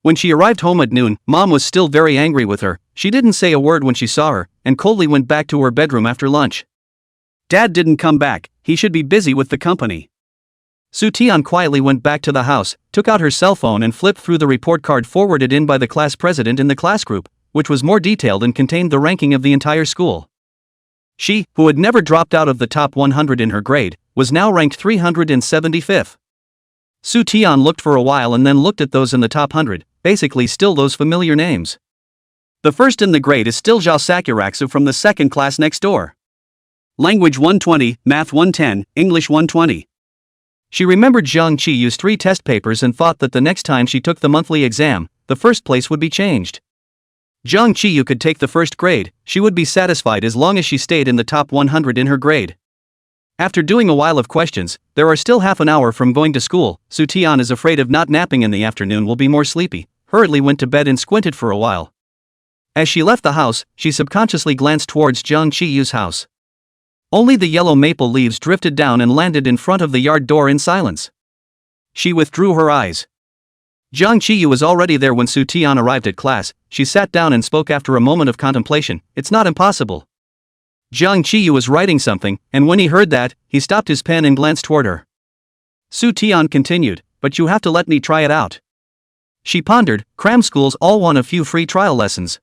When she arrived home at noon, Mom was still very angry with her. She didn't say a word when she saw her, and coldly went back to her bedroom after lunch. Dad didn't come back, he should be busy with the company. Su Tian quietly went back to the house, took out her cell phone and flipped through the report card forwarded in by the class president in the class group, which was more detailed and contained the ranking of the entire school. She, who had never dropped out of the top 100 in her grade, was now ranked 375th. Su Tian looked for a while and then looked at those in the top 100, basically still those familiar names. The first in the grade is still Zhao Sakuratsu from the second class next door. Language 120, Math 110, English 120. She remembered Zhang Qiyu's 3 test papers and thought that the next time she took the monthly exam, the first place would be changed. Zhang Qiyu could take the first grade, she would be satisfied as long as she stayed in the top 100 in her grade. After doing a while of questions, there are still half an hour from going to school. Su Tian is afraid of not napping in the afternoon will be more sleepy, hurriedly went to bed and squinted for a while. As she left the house, she subconsciously glanced towards Zhang Qiyu's house. Only the yellow maple leaves drifted down and landed in front of the yard door in silence. She withdrew her eyes. Zhang Qiyu was already there when Su Tian arrived at class. She sat down and spoke after a moment of contemplation. "It's not impossible." Zhang Qiyu was writing something, and when he heard that, he stopped his pen and glanced toward her. Su Tian continued, "But you have to let me try it out." She pondered, cram schools all want a few free trial lessons.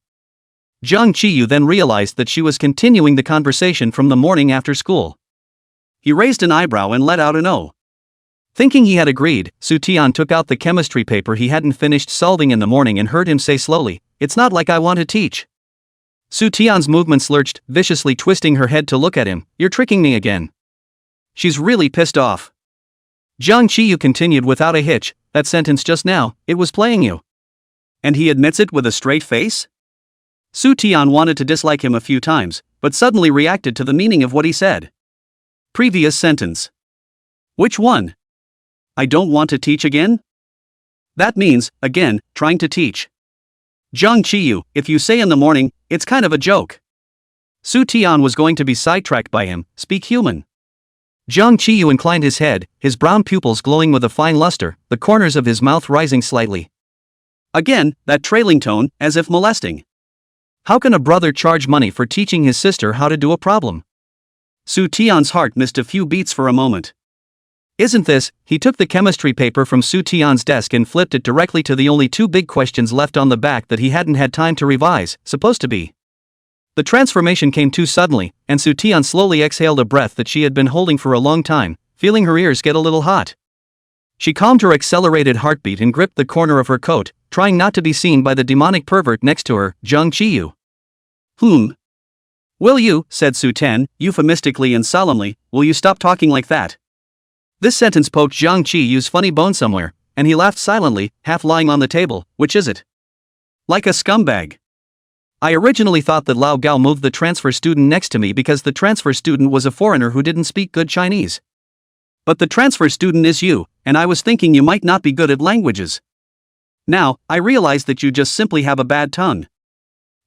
Zhang Qiyu then realized that she was continuing the conversation from the morning after school. He raised an eyebrow and let out an "oh." Thinking he had agreed, Su Tian took out the chemistry paper he hadn't finished solving in the morning and heard him say slowly, "It's not like I want to teach." Su Tian's movements lurched, viciously twisting her head to look at him. "You're tricking me again." She's really pissed off. Zhang Qiyu continued without a hitch, "That sentence just now, it was playing you." And he admits it with a straight face? Su Tian wanted to dislike him a few times, but suddenly reacted to the meaning of what he said. Previous sentence. Which one? I don't want to teach again? That means, again, trying to teach. Zhang Qiyu, if you say in the morning, it's kind of a joke. Su Tian was going to be sidetracked by him, speak human. Zhang Qiyu inclined his head, his brown pupils glowing with a fine luster, the corners of his mouth rising slightly. Again, that trailing tone, as if molesting. How can a brother charge money for teaching his sister how to do a problem? Su Tian's heart missed a few beats for a moment. Isn't this? He took the chemistry paper from Su Tian's desk and flipped it directly to the only two big questions left on the back that he hadn't had time to revise, supposed to be. The transformation came too suddenly, and Su Tian slowly exhaled a breath that she had been holding for a long time, feeling her ears get a little hot. She calmed her accelerated heartbeat and gripped the corner of her coat, trying not to be seen by the demonic pervert next to her, Zhang Qiyu. Will you, said Su Ten, euphemistically and solemnly, will you stop talking like that? This sentence poked Zhang Qiyu's funny bone somewhere, and he laughed silently, half lying on the table. Which is it? Like a scumbag. I originally thought that Lao Gao moved the transfer student next to me because the transfer student was a foreigner who didn't speak good Chinese. But the transfer student is you, and I was thinking you might not be good at languages. Now, I realize that you just simply have a bad tongue.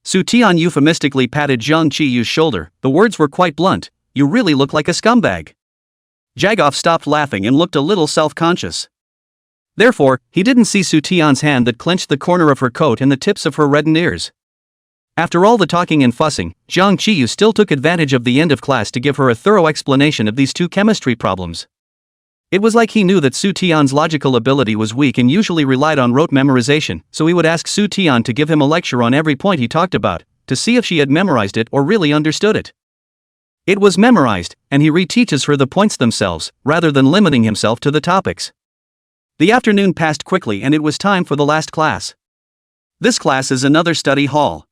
Su Tian euphemistically patted Zhang Qiyu's shoulder. The words were quite blunt. You really look like a scumbag. Jagoff stopped laughing and looked a little self-conscious. Therefore, he didn't see Su Tian's hand that clenched the corner of her coat and the tips of her reddened ears. After all the talking and fussing, Zhang Qiyu still took advantage of the end of class to give her a thorough explanation of these two chemistry problems. It was like he knew that Su Tian's logical ability was weak and usually relied on rote memorization, so he would ask Su Tian to give him a lecture on every point he talked about, to see if she had memorized it or really understood it. It was memorized, and he reteaches her the points themselves, rather than limiting himself to the topics. The afternoon passed quickly and it was time for the last class. This class is another study hall.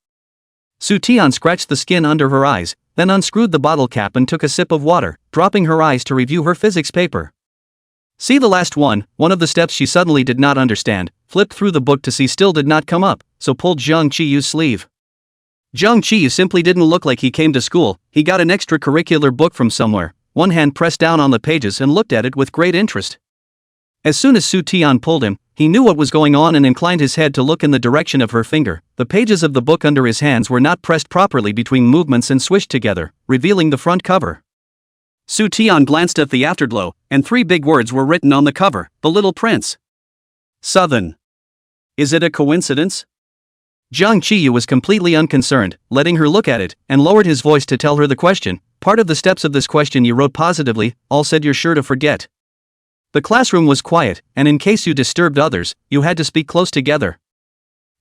Su Tian scratched the skin under her eyes, then unscrewed the bottle cap and took a sip of water, dropping her eyes to review her physics paper. See the last one of the steps she suddenly did not understand, flipped through the book to see still did not come up, so pulled Zhang Qiyu's sleeve. Zhang Qiyu simply didn't look like he came to school, he got an extracurricular book from somewhere, one hand pressed down on the pages and looked at it with great interest. As soon as Su Tian pulled him, he knew what was going on and inclined his head to look in the direction of her finger. The pages of the book under his hands were not pressed properly between movements and swished together, revealing the front cover. Su Tian glanced at the afterglow, and three big words were written on the cover: The Little Prince. Southern. Is it a coincidence? Zhang Qiyu was completely unconcerned, letting her look at it, and lowered his voice to tell her the question. Part of the steps of this question you wrote positively, all said you're sure to forget. The classroom was quiet, and in case you disturbed others, you had to speak close together.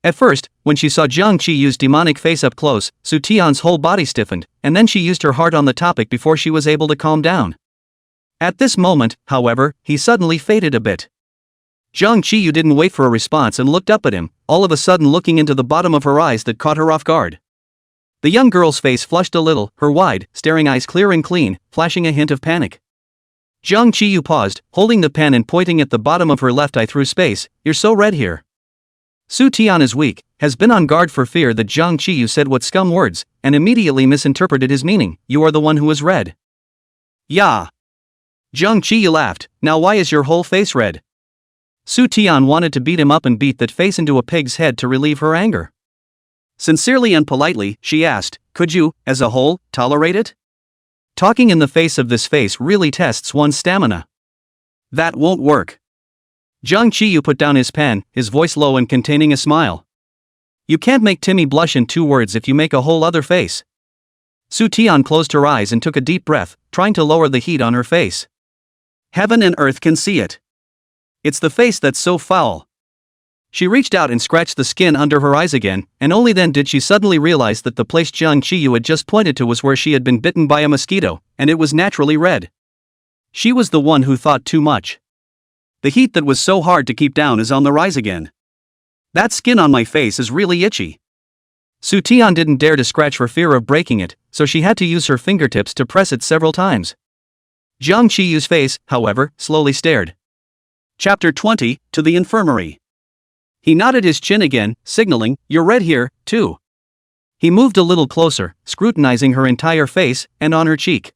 At first, when she saw Zhang Qiyu's demonic face up close, Su Tian's whole body stiffened, and then she used her heart on the topic before she was able to calm down. At this moment, however, he suddenly faded a bit. Zhang Qiyu didn't wait for a response and looked up at him, all of a sudden looking into the bottom of her eyes that caught her off guard. The young girl's face flushed a little, her wide, staring eyes clear and clean, flashing a hint of panic. Zhang Qiyu paused, holding the pen and pointing at the bottom of her left eye through space. You're so red here. Su Tian is weak, has been on guard for fear that Zhang Qiyu said what scum words, and immediately misinterpreted his meaning. You are the one who is red. Yeah. Zhang Qiyu laughed. Now why is your whole face red? Su Tian wanted to beat him up and beat that face into a pig's head to relieve her anger. Sincerely and politely, she asked, could you, as a whole, tolerate it? Talking in the face of this face really tests one's stamina. That won't work. Zhang Qiyu put down his pen, his voice low and containing a smile. You can't make Timmy blush in 2 words if you make a whole other face. Su Tian closed her eyes and took a deep breath, trying to lower the heat on her face. Heaven and earth can see it. It's the face that's so foul. She reached out and scratched the skin under her eyes again, and only then did she suddenly realize that the place Zhang Qiyu had just pointed to was where she had been bitten by a mosquito, and it was naturally red. She was the one who thought too much. The heat that was so hard to keep down is on the rise again. That skin on my face is really itchy. Su Tian didn't dare to scratch for fear of breaking it, so she had to use her fingertips to press it several times. Zhang Qiyu's face, however, slowly stared. Chapter 20, to the infirmary. He nodded his chin again, signaling, you're red here, too. He moved a little closer, scrutinizing her entire face, and on her cheek.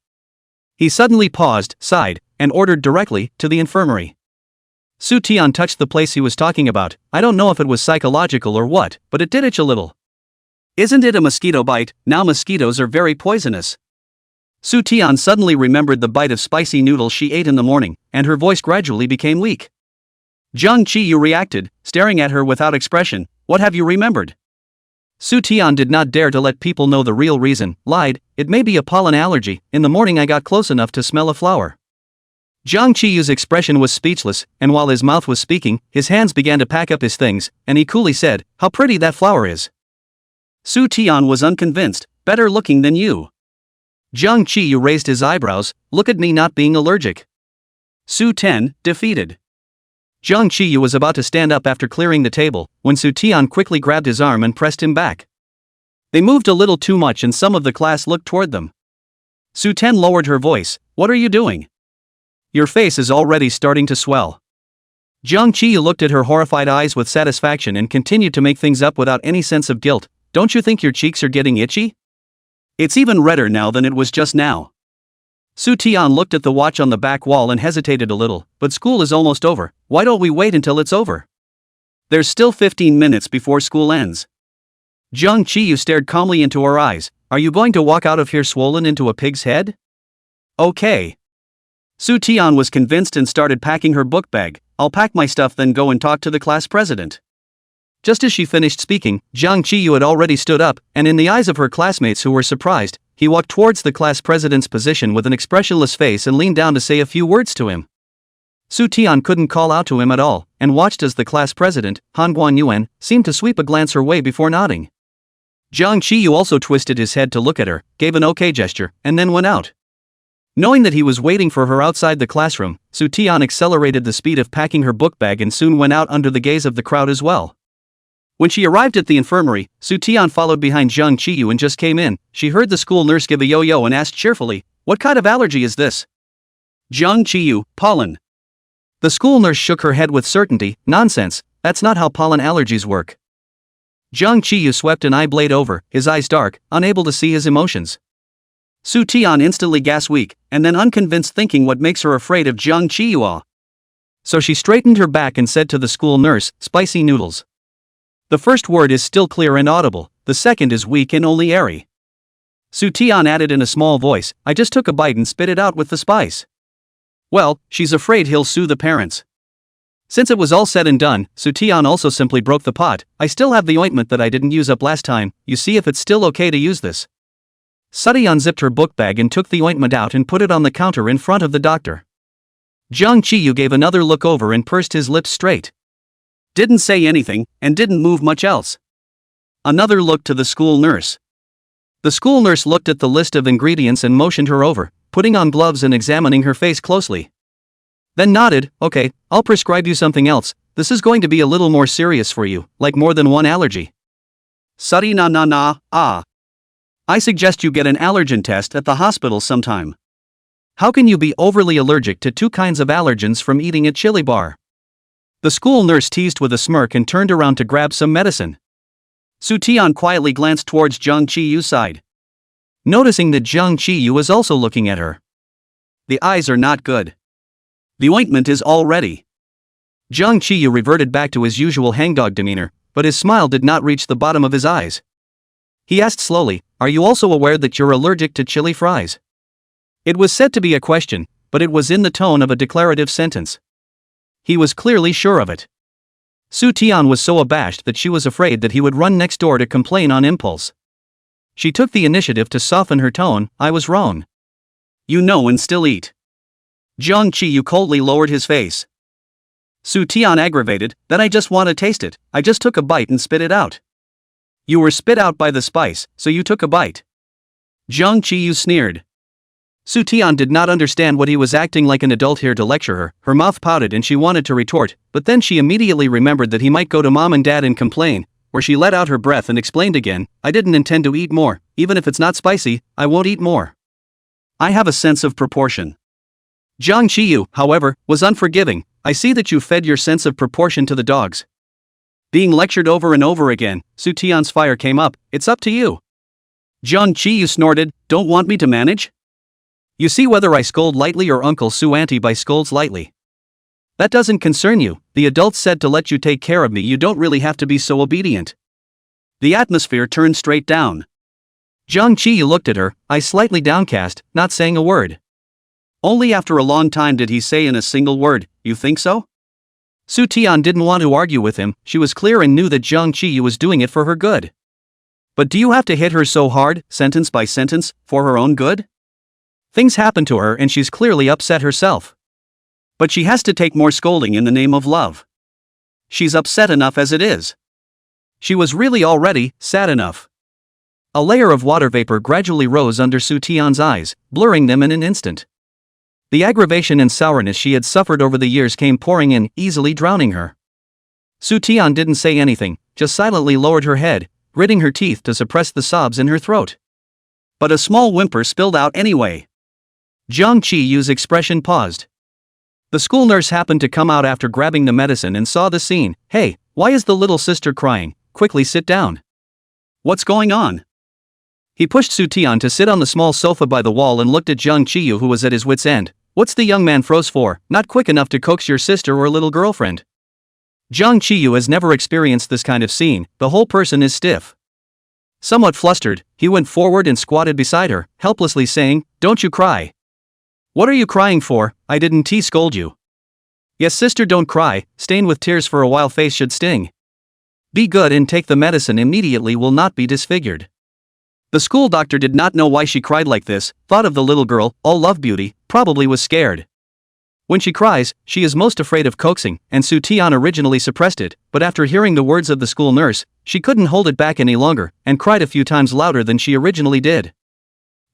He suddenly paused, sighed, and ordered directly to the infirmary. Su Tian touched the place he was talking about. I don't know if it was psychological or what, but it did itch a little. Isn't it a mosquito bite? Now mosquitoes are very poisonous. Su Tian suddenly remembered the bite of spicy noodles she ate in the morning, and her voice gradually became weak. Zhang Qiyu reacted, staring at her without expression. What have you remembered? Su Tian did not dare to let people know the real reason, lied, it may be a pollen allergy, in the morning I got close enough to smell a flower. Zhang Qiyu's expression was speechless, and while his mouth was speaking, his hands began to pack up his things, and he coolly said, how pretty that flower is. Su Tian was unconvinced, better looking than you. Zhang Qiyu raised his eyebrows, look at me not being allergic. Su Ten, defeated. Zhang Qiyu was about to stand up after clearing the table, when Su Tian quickly grabbed his arm and pressed him back. They moved a little too much and some of the class looked toward them. Su Ten lowered her voice, what are you doing? Your face is already starting to swell. Zhang Qiyu looked at her horrified eyes with satisfaction and continued to make things up without any sense of guilt. Don't you think your cheeks are getting itchy? It's even redder now than it was just now. Su Tian looked at the watch on the back wall and hesitated a little, but school is almost over, why don't we wait until it's over? There's still 15 minutes before school ends. Zhang Qiyu stared calmly into her eyes, are you going to walk out of here swollen into a pig's head? Okay. Su Tian was convinced and started packing her book bag. I'll pack my stuff then go and talk to the class president. Just as she finished speaking, Zhang Qiyu had already stood up, and in the eyes of her classmates who were surprised, he walked towards the class president's position with an expressionless face and leaned down to say a few words to him. Su Tian couldn't call out to him at all, and watched as the class president, Han Guanyuan, seemed to sweep a glance her way before nodding. Zhang Qiyu also twisted his head to look at her, gave an okay gesture, and then went out. Knowing that he was waiting for her outside the classroom, Su Tian accelerated the speed of packing her book bag and soon went out under the gaze of the crowd as well. When she arrived at the infirmary, Su Tian followed behind Zhang Qiyu and just came in. She heard the school nurse give a yo-yo and asked cheerfully, what kind of allergy is this? Zhang Qiyu, pollen. The school nurse shook her head with certainty, nonsense, that's not how pollen allergies work. Zhang Qiyu swept an eye blade over, his eyes dark, unable to see his emotions. Su Tian instantly gasped weak, and then unconvinced thinking what makes her afraid of Zhang Qiyu. So she straightened her back and said to the school nurse, spicy noodles. The first word is still clear and audible, the second is weak and only airy. Su Tian added in a small voice, I just took a bite and spit it out with the spice. Well, she's afraid he'll sue the parents. Since it was all said and done, Su Tian also simply broke the pot. I still have the ointment that I didn't use up last time, you see if it's still okay to use this. Sati unzipped her book bag and took the ointment out and put it on the counter in front of the doctor. Zhang Qiyu gave another look over and pursed his lips straight. Didn't say anything, and didn't move much else. Another look to the school nurse. The school nurse looked at the list of ingredients and motioned her over, putting on gloves and examining her face closely. Then nodded, okay, I'll prescribe you something else, this is going to be a little more serious for you, like more than one allergy. Sati ah. I suggest you get an allergen test at the hospital sometime. How can you be overly allergic to 2 kinds of allergens from eating a chili bar? The school nurse teased with a smirk and turned around to grab some medicine. Su Tian quietly glanced towards Zhang Qiyu's side. Noticing that Zhang Qiyu was also looking at her. The eyes are not good. The ointment is all ready. Zhang Qiyu reverted back to his usual hangdog demeanor, but his smile did not reach the bottom of his eyes. He asked slowly, are you also aware that you're allergic to chili fries? It was said to be a question, but it was in the tone of a declarative sentence. He was clearly sure of it. Su Tian was so abashed that she was afraid that he would run next door to complain on impulse. She took the initiative to soften her tone, I was wrong. You know and still eat. Zhang Qiyu coldly lowered his face. Su Tian aggravated, then I just want to taste it, I just took a bite and spit it out. You were spit out by the spice, so you took a bite. Zhang Qiyu sneered. Su Tian did not understand what he was acting like an adult here to lecture her, her mouth pouted and she wanted to retort, but then she immediately remembered that he might go to mom and dad and complain, where she let out her breath and explained again, I didn't intend to eat more, even if it's not spicy, I won't eat more. I have a sense of proportion. Zhang Qiyu, however, was unforgiving, I see that you fed your sense of proportion to the dogs. Being lectured over and over again, Su Tian's fire came up, it's up to you. Zhang Qiyu snorted, don't want me to manage? You see whether I scold lightly or Uncle Sue Auntie by scolds lightly. That doesn't concern you, the adults said to let you take care of me, you don't really have to be so obedient. The atmosphere turned straight down. Jiang Qiyu looked at her, eyes slightly downcast, not saying a word. Only after a long time did he say in a single word, "You think so?" Su Tian didn't want to argue with him, she was clear and knew that Jiang Qiyu was doing it for her good. But do you have to hit her so hard, sentence by sentence, for her own good? Things happen to her and she's clearly upset herself. But she has to take more scolding in the name of love. She's upset enough as it is. She was really already sad enough. A layer of water vapor gradually rose under Su Tian's eyes, blurring them in an instant. The aggravation and sourness she had suffered over the years came pouring in, easily drowning her. Su Tian didn't say anything, just silently lowered her head, gritting her teeth to suppress the sobs in her throat. But a small whimper spilled out anyway. Jiang Qiyu's expression paused. The school nurse happened to come out after grabbing the medicine and saw the scene. "Hey, why is the little sister crying? Quickly sit down. What's going on?" He pushed Su Tian to sit on the small sofa by the wall and looked at Jiang Qiyu, who was at his wit's end. "What's the young man froze for? Not quick enough to coax your sister or little girlfriend?" Jiang Qiyu has never experienced this kind of scene, the whole person is stiff. Somewhat flustered, he went forward and squatted beside her, helplessly saying, "Don't you cry." "What are you crying for? I didn't scold you." "Yes sister, don't cry, staying with tears for a while face should sting. Be good and take the medicine immediately, will not be disfigured." The school doctor did not know why she cried like this, thought of the little girl, all love beauty, probably was scared. When she cries, she is most afraid of coaxing, and Su Tian originally suppressed it, but after hearing the words of the school nurse, she couldn't hold it back any longer, and cried a few times louder than she originally did.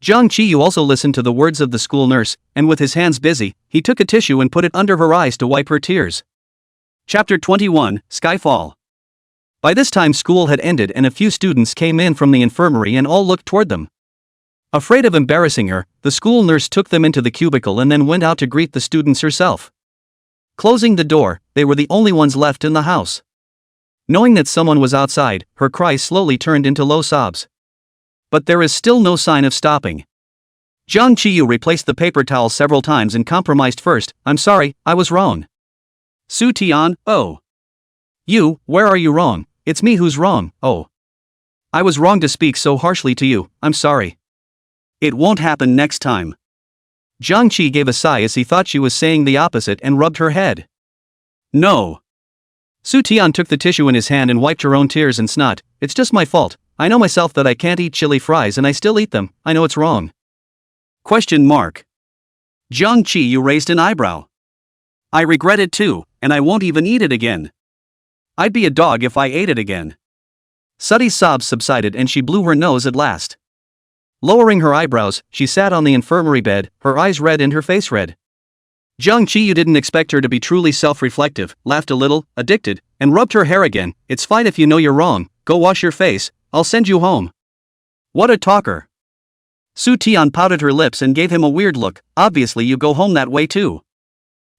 Jiang Qiyu also listened to the words of the school nurse, and with his hands busy, he took a tissue and put it under her eyes to wipe her tears. Chapter 21, Skyfall. By this time school had ended and a few students came in from the infirmary and all looked toward them. Afraid of embarrassing her, the school nurse took them into the cubicle and then went out to greet the students herself. Closing the door, they were the only ones left in the house. Knowing that someone was outside, her cries slowly turned into low sobs. But there is still no sign of stopping. Jiang Qiyu replaced the paper towel several times and compromised first. "I'm sorry, I was wrong." Su Tian, "Oh. You, where are you wrong? It's me who's wrong, oh. I was wrong to speak so harshly to you, I'm sorry. It won't happen next time." Jiang Qi gave a sigh as he thought she was saying the opposite and rubbed her head. "No." Su Tian took the tissue in his hand and wiped her own tears and snot. "It's just my fault. I know myself that I can't eat chili fries and I still eat them, I know it's wrong." Question mark. Jiang Qiyu raised an eyebrow. "I regret it too, and I won't even eat it again. I'd be a dog if I ate it again." Suti's sobs subsided and she blew her nose at last. Lowering her eyebrows, she sat on the infirmary bed, her eyes red and her face red. Jiang Qiyu didn't expect her to be truly self-reflective, laughed a little, addicted, and rubbed her hair again. "It's fine if you know you're wrong, go wash your face, I'll send you home." What a talker. Su Tian pouted her lips and gave him a weird look. "Obviously you go home that way too."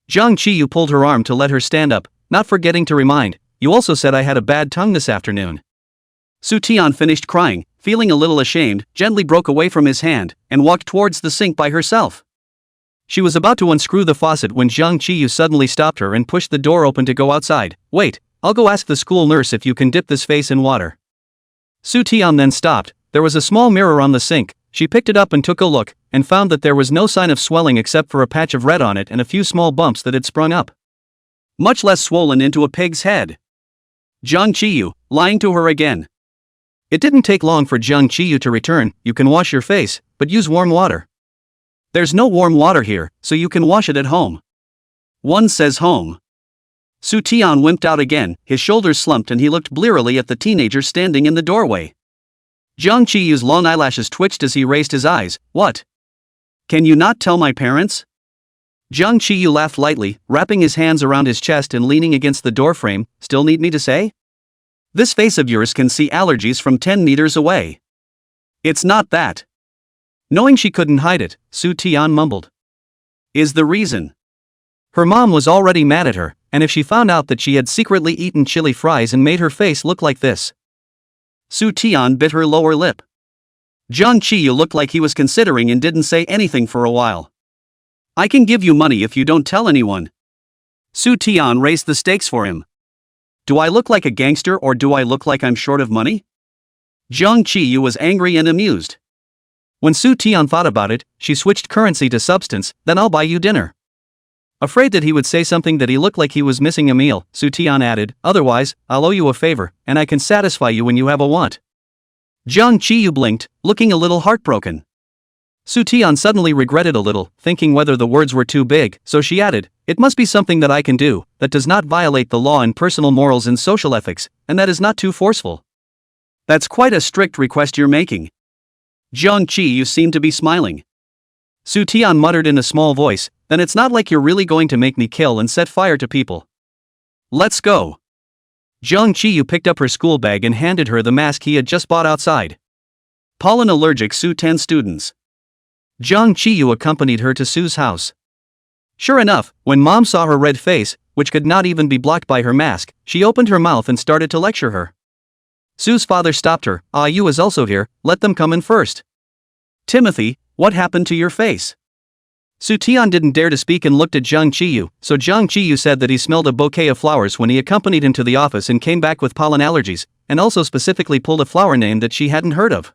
Jiang Qiyu pulled her arm to let her stand up, not forgetting to remind, "You also said I had a bad tongue this afternoon." Su Tian finished crying, feeling a little ashamed, gently broke away from his hand, and walked towards the sink by herself. She was about to unscrew the faucet when Jiang Qiyu suddenly stopped her and pushed the door open to go outside. "Wait, I'll go ask the school nurse if you can dip this face in water." Su Tian then stopped. There was a small mirror on the sink. She picked it up and took a look, and found that there was no sign of swelling except for a patch of red on it and a few small bumps that had sprung up. Much less swollen into a pig's head. Jiang Qiyu, lying to her again. It didn't take long for Jiang Qiyu to return. "You can wash your face, but use warm water." "There's no warm water here, so you can wash it at home." One says home. Su Tian wimped out again, his shoulders slumped and he looked blearily at the teenager standing in the doorway. Jiang Qiyu's long eyelashes twitched as he raised his eyes. "What? Can you not tell my parents?" Jiang Qiyu laughed lightly, wrapping his hands around his chest and leaning against the doorframe. "Still need me to say? This face of yours can see allergies from 10 meters away. It's not that." Knowing she couldn't hide it, Su Tian mumbled. "Is the reason." Her mom was already mad at her, and if she found out that she had secretly eaten chili fries and made her face look like this. Su Tian bit her lower lip. Jiang Qiyu looked like he was considering and didn't say anything for a while. I can give you money if you don't tell anyone. Su Tian raised the stakes for him. Do I look like a gangster or do I look like I'm short of money? Jiang Qiyu was angry and amused. When Su Tian thought about it, she switched currency to substance, then I'll buy you dinner. Afraid that he would say something that he looked like he was missing a meal, Su Tian added, otherwise, I'll owe you a favor, and I can satisfy you when you have a want. Jiang Qiyu blinked, looking a little heartbroken. Su Tian suddenly regretted a little, thinking whether the words were too big, so she added, it must be something that I can do, that does not violate the law and personal morals and social ethics, and that is not too forceful. That's quite a strict request you're making. Jiang Qiyu seemed to be smiling. Su Tian muttered in a small voice, then it's not like you're really going to make me kill and set fire to people. Let's go. Jiang Qiyu picked up her school bag and handed her the mask he had just bought outside. Pollen allergic Su 10 students. Jiang Qiyu accompanied her to Su's house. Sure enough, when Mom saw her red face, which could not even be blocked by her mask, she opened her mouth and started to lecture her. Su's father stopped her. You is also here, let them come in first. Timothy, what happened to your face? Su Tian didn't dare to speak and looked at Jiang Qiyu, so Jiang Qiyu said that he smelled a bouquet of flowers when he accompanied him to the office and came back with pollen allergies, and also specifically pulled a flower name that she hadn't heard of.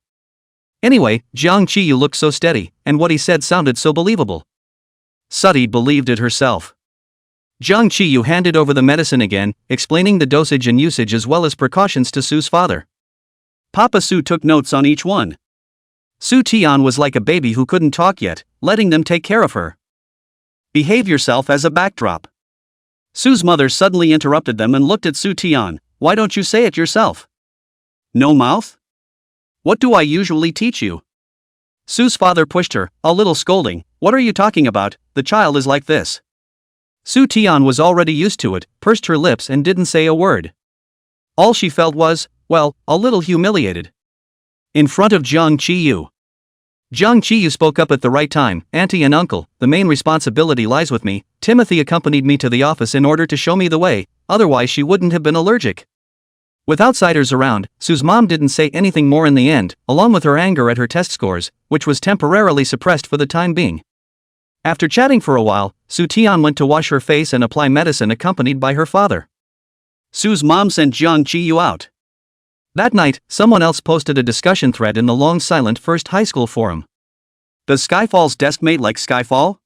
Anyway, Jiang Qiyu looked so steady, and what he said sounded so believable. Sati believed it herself. Jiang Qiyu handed over the medicine again, explaining the dosage and usage as well as precautions to Su's father. Papa Su took notes on each one. Su Tian was like a baby who couldn't talk yet, letting them take care of her. Behave yourself as a backdrop. Su's mother suddenly interrupted them and looked at Su Tian. Why don't you say it yourself? No mouth? What do I usually teach you? Su's father pushed her, a little scolding. What are you talking about? The child is like this. Su Tian was already used to it, pursed her lips and didn't say a word. All she felt was, well, a little humiliated. In front of Jiang Qiyu. Jiang Qiyu spoke up at the right time. Auntie and uncle, the main responsibility lies with me. Timothy accompanied me to the office in order to show me the way, otherwise she wouldn't have been allergic. With outsiders around, Su's mom didn't say anything more in the end, along with her anger at her test scores, which was temporarily suppressed for the time being. After chatting for a while, Su Tian went to wash her face and apply medicine accompanied by her father. Su's mom sent Jiang Qiyu out. That night, someone else posted a discussion thread in the long silent first high school forum. Does Skyfall's deskmate like Skyfall?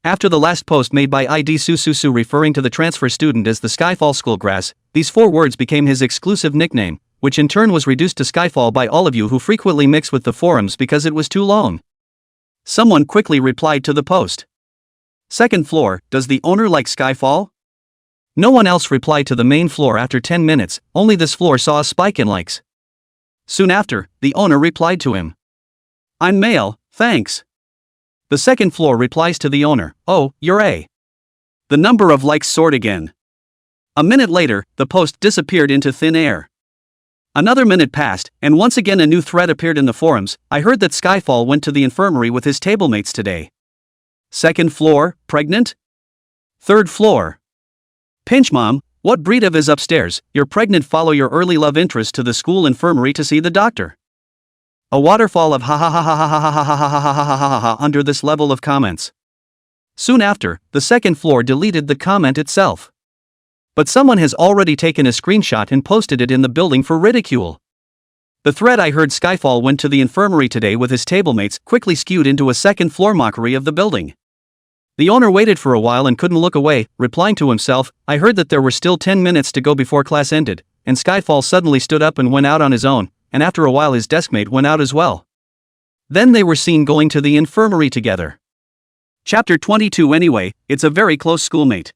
After the last post made by ID Su referring to the transfer student as the Skyfall schoolgrass, these 4 words became his exclusive nickname, which in turn was reduced to Skyfall by all of you who frequently mix with the forums because it was too long. Someone quickly replied to the post. Second floor, does the owner like Skyfall? No one else replied to the main floor after 10 minutes, only this floor saw a spike in likes. Soon after, the owner replied to him. I'm male, thanks. The second floor replies to the owner, oh, you're A. The number of likes soared again. A minute later, the post disappeared into thin air. Another minute passed, and once again a new thread appeared in the forums. I heard that Skyfall went to the infirmary with his tablemates today. Second floor, pregnant? Third floor. Pinch mom, what breed of is upstairs? You're pregnant. Follow your early love interest to the school infirmary to see the doctor. A waterfall of ha ha ha ha ha ha ha ha ha ha ha ha ha under this level of comments. Soon after, the second floor deleted the comment itself. But someone has already taken a screenshot and posted it in the building for ridicule. The thread I heard Skyfall went to the infirmary today with his tablemates quickly skewed into a second floor mockery of the building. The owner waited for a while and couldn't look away, replying to himself, I heard that there were still 10 minutes to go before class ended, and Skyfall suddenly stood up and went out on his own, and after a while his deskmate went out as well. Then they were seen going to the infirmary together. Chapter 22 Anyway, it's a very close schoolmate.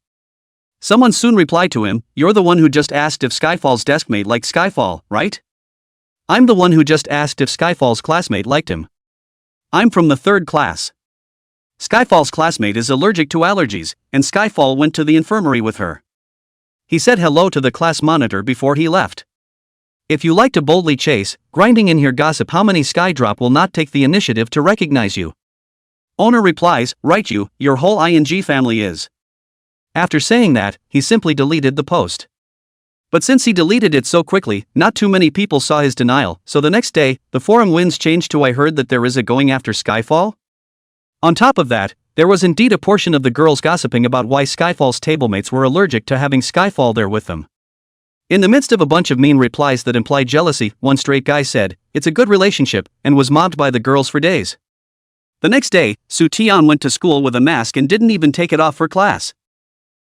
Someone soon replied to him, you're the one who just asked if Skyfall's deskmate liked Skyfall, right? I'm the one who just asked if Skyfall's classmate liked him. I'm from the 3rd class. Skyfall's classmate is allergic to allergies, and Skyfall went to the infirmary with her. He said hello to the class monitor before he left. If you like to boldly chase, grinding in here gossip, how many Skydrop will not take the initiative to recognize you? Owner replies, right, your whole ING family is. After saying that, he simply deleted the post. But since he deleted it so quickly, not too many people saw his denial, so the next day, the forum winds changed to "I heard that there is a going after Skyfall?" On top of that, there was indeed a portion of the girls gossiping about why Skyfall's tablemates were allergic to having Skyfall there with them. In the midst of a bunch of mean replies that implied jealousy, one straight guy said, "It's a good relationship," and was mobbed by the girls for days. The next day, Soo Taeyeon went to school with a mask and didn't even take it off for class.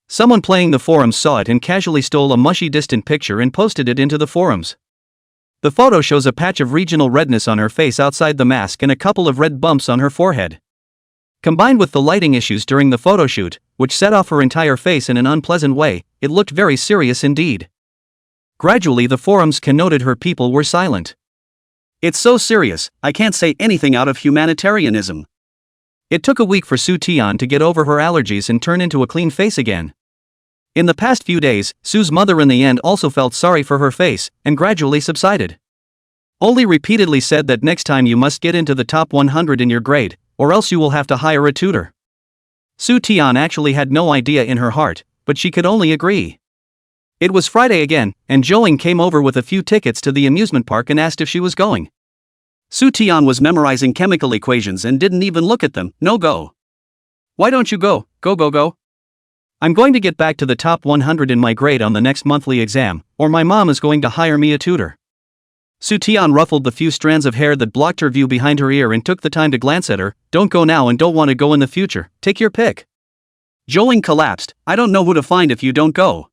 Someone playing the forums saw it and casually stole a mushy distant picture and posted it into the forums. The photo shows a patch of regional redness on her face outside the mask and a couple of red bumps on her forehead. Combined with the lighting issues during the photo shoot, which set off her entire face in an unpleasant way, it looked very serious indeed. Gradually the forums connoted her people were silent. "It's so serious, I can't say anything out of humanitarianism." It took a week for Soo Taeyeon to get over her allergies and turn into a clean face again. In the past few days, Soo's mother in the end also felt sorry for her face, and gradually subsided. Only repeatedly said that next time you must get into the top 100 in your grade, or else you will have to hire a tutor. Soo Taeyeon actually had no idea in her heart, but she could only agree. It was Friday again, and Joing came over with a few tickets to the amusement park and asked if she was going. Soo Taeyeon was memorizing chemical equations and didn't even look at them. "No go." "Why don't you go? Go. I'm going to get back to the top 100 in my grade on the next monthly exam, or my mom is going to hire me a tutor." Soo Taeyeon ruffled the few strands of hair that blocked her view behind her ear and took the time to glance at her. "Don't go now and don't want to go in the future, take your pick." Joing collapsed. "I don't know who to find if you don't go."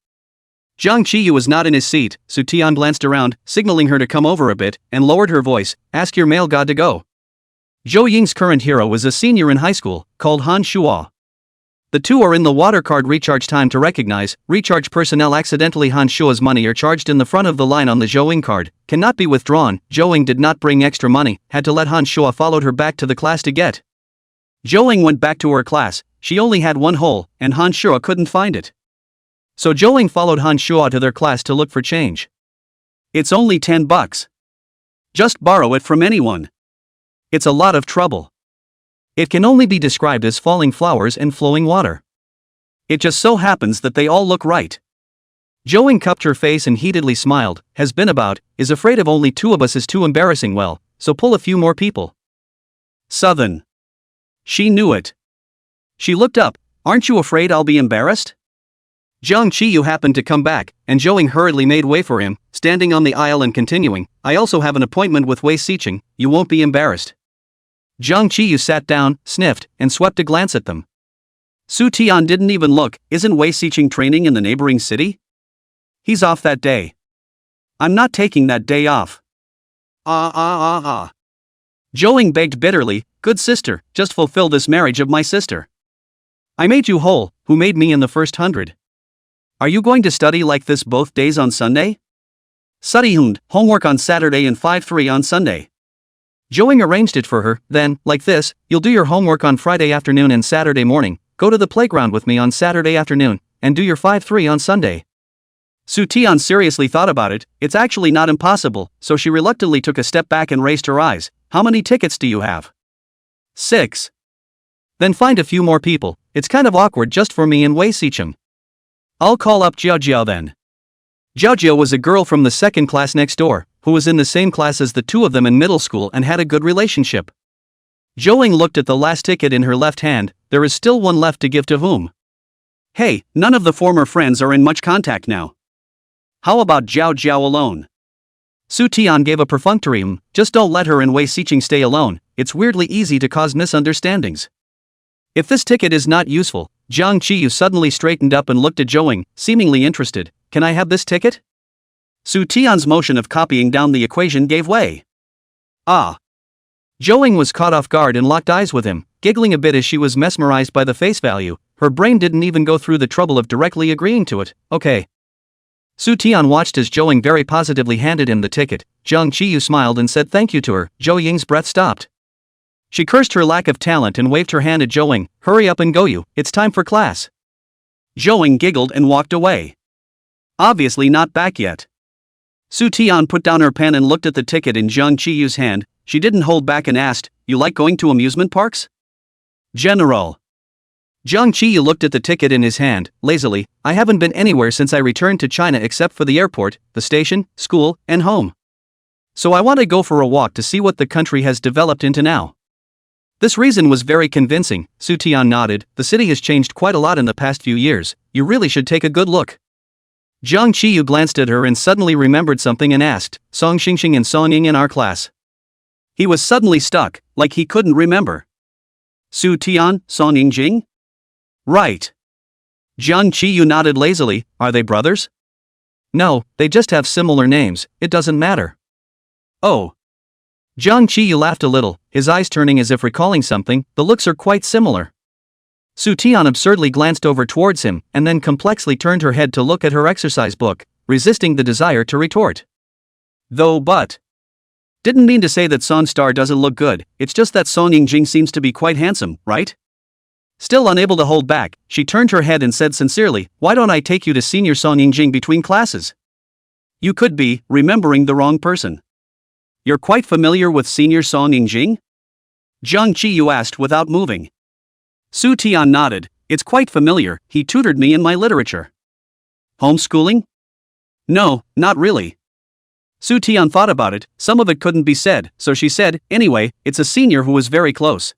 Jang Chi-yu was not in his seat. Soo Taeyeon glanced around, signaling her to come over a bit, and lowered her voice, "Ask your male god to go." Jo Ying's current hero was a senior in high school, called Han Shuo. The two are in the water card recharge time to recognize. Recharge personnel accidentally Han Shuo's money are charged in the front of the line on the Joing card, cannot be withdrawn. Joing did not bring extra money, had to let Han Shuo followed her back to the class to get. Joing went back to her class, she only had one hole, and Han Shuo couldn't find it. So Joing followed Han Shuo to their class to look for change. "It's only $10. Just borrow it from anyone. It's a lot of trouble." It can only be described as falling flowers and flowing water. It just so happens that they all look right. Joing cupped her face and heatedly smiled. "Has been about, is afraid of only two of us is too embarrassing, well, so pull a few more people." Southern. She knew it. She looked up. "Aren't you afraid I'll be embarrassed?" Jang Chi-yu happened to come back, and Joing hurriedly made way for him, standing on the aisle and continuing, "I also have an appointment with Wei Sicheng, you won't be embarrassed." Jang Chi-yu sat down, sniffed, and swept a glance at them. Soo Taeyeon didn't even look. "Isn't Wei Sicheng training in the neighboring city? He's off that day." "I'm not taking that day off." Joing begged bitterly, "Good sister, just fulfill this marriage of my sister. I made you whole, who made me in the first 100. Are you going to study like this both days on Sunday? Study homework on Saturday and 5-3 on Sunday." Joing arranged it for her. "Then, like this, you'll do your homework on Friday afternoon and Saturday morning, go to the playground with me on Saturday afternoon, and do your 5-3 on Sunday." Soo Taeyeon seriously thought about it. It's actually not impossible, so she reluctantly took a step back and raised her eyes. "How many tickets do you have?" 6. "Then find a few more people, it's kind of awkward just for me and Wei Sicheng." "I'll call up Jiao Jiao then." Jiao Jiao was a girl from the second class next door, who was in the same class as the two of them in middle school and had a good relationship. Joing looked at the last ticket in her left hand. There is still one left to give to whom? "Hey, none of the former friends are in much contact now. How about Jiao Jiao alone?" Soo Taeyeon gave a perfunctory "Just don't let her and Wei Sicheng stay alone, it's weirdly easy to cause misunderstandings." If this ticket is not useful, Jang Chi-yu suddenly straightened up and looked at Joing, seemingly interested. "Can I have this ticket?" Soo Taeyeon's motion of copying down the equation gave way. "Ah." Joing was caught off guard and locked eyes with him, giggling a bit as she was mesmerized by the face value. Her brain didn't even go through the trouble of directly agreeing to it. "Okay." Soo Taeyeon watched as Joing very positively handed him the ticket. Jang Chi-yu smiled and said thank you to her. Jo Ying's breath stopped. She cursed her lack of talent and waved her hand at Joing. "Hurry up and go you, it's time for class." Joing giggled and walked away. Obviously not back yet. Soo Taeyeon put down her pen and looked at the ticket in Jang Chi-yu's hand. She didn't hold back and asked, "You like going to amusement parks?" "General." Jiang Qiyu looked at the ticket in his hand, lazily. I haven't been anywhere since I returned to China except for the airport, the station, school, and home. So I want to go for a walk to see what the country has developed into now. This reason was very convincing. Su Tian nodded. The city has changed quite a lot in the past few years. You really should take a good look. Jiang Qiyu glanced at her and suddenly remembered something and asked, Song Xingxing and Song Ying in our class? He was suddenly stuck, like he couldn't remember. Su Tian, Song Yingjing? Right. Jiang Qiyu nodded lazily. Are they brothers? No, they just have similar names, it doesn't matter. Oh. Jiang Qiyu laughed a little, his eyes turning as if recalling something. The looks are quite similar. Su Tian absurdly glanced over towards him and then complexly turned her head to look at her exercise book, resisting the desire to retort. But. Didn't mean to say that Song Star doesn't look good, it's just that Song Yingjing seems to be quite handsome, right? Still unable to hold back, she turned her head and said sincerely, why don't I take you to senior Song Yingjing between classes? You could be remembering the wrong person. You're quite familiar with senior Song Yingjing? Jiang Qiyu asked without moving. Su Tian nodded. It's quite familiar, he tutored me in my literature. Homeschooling? No, not really. Su Tian thought about it, some of it couldn't be said, so she said, anyway, it's a senior who was very close.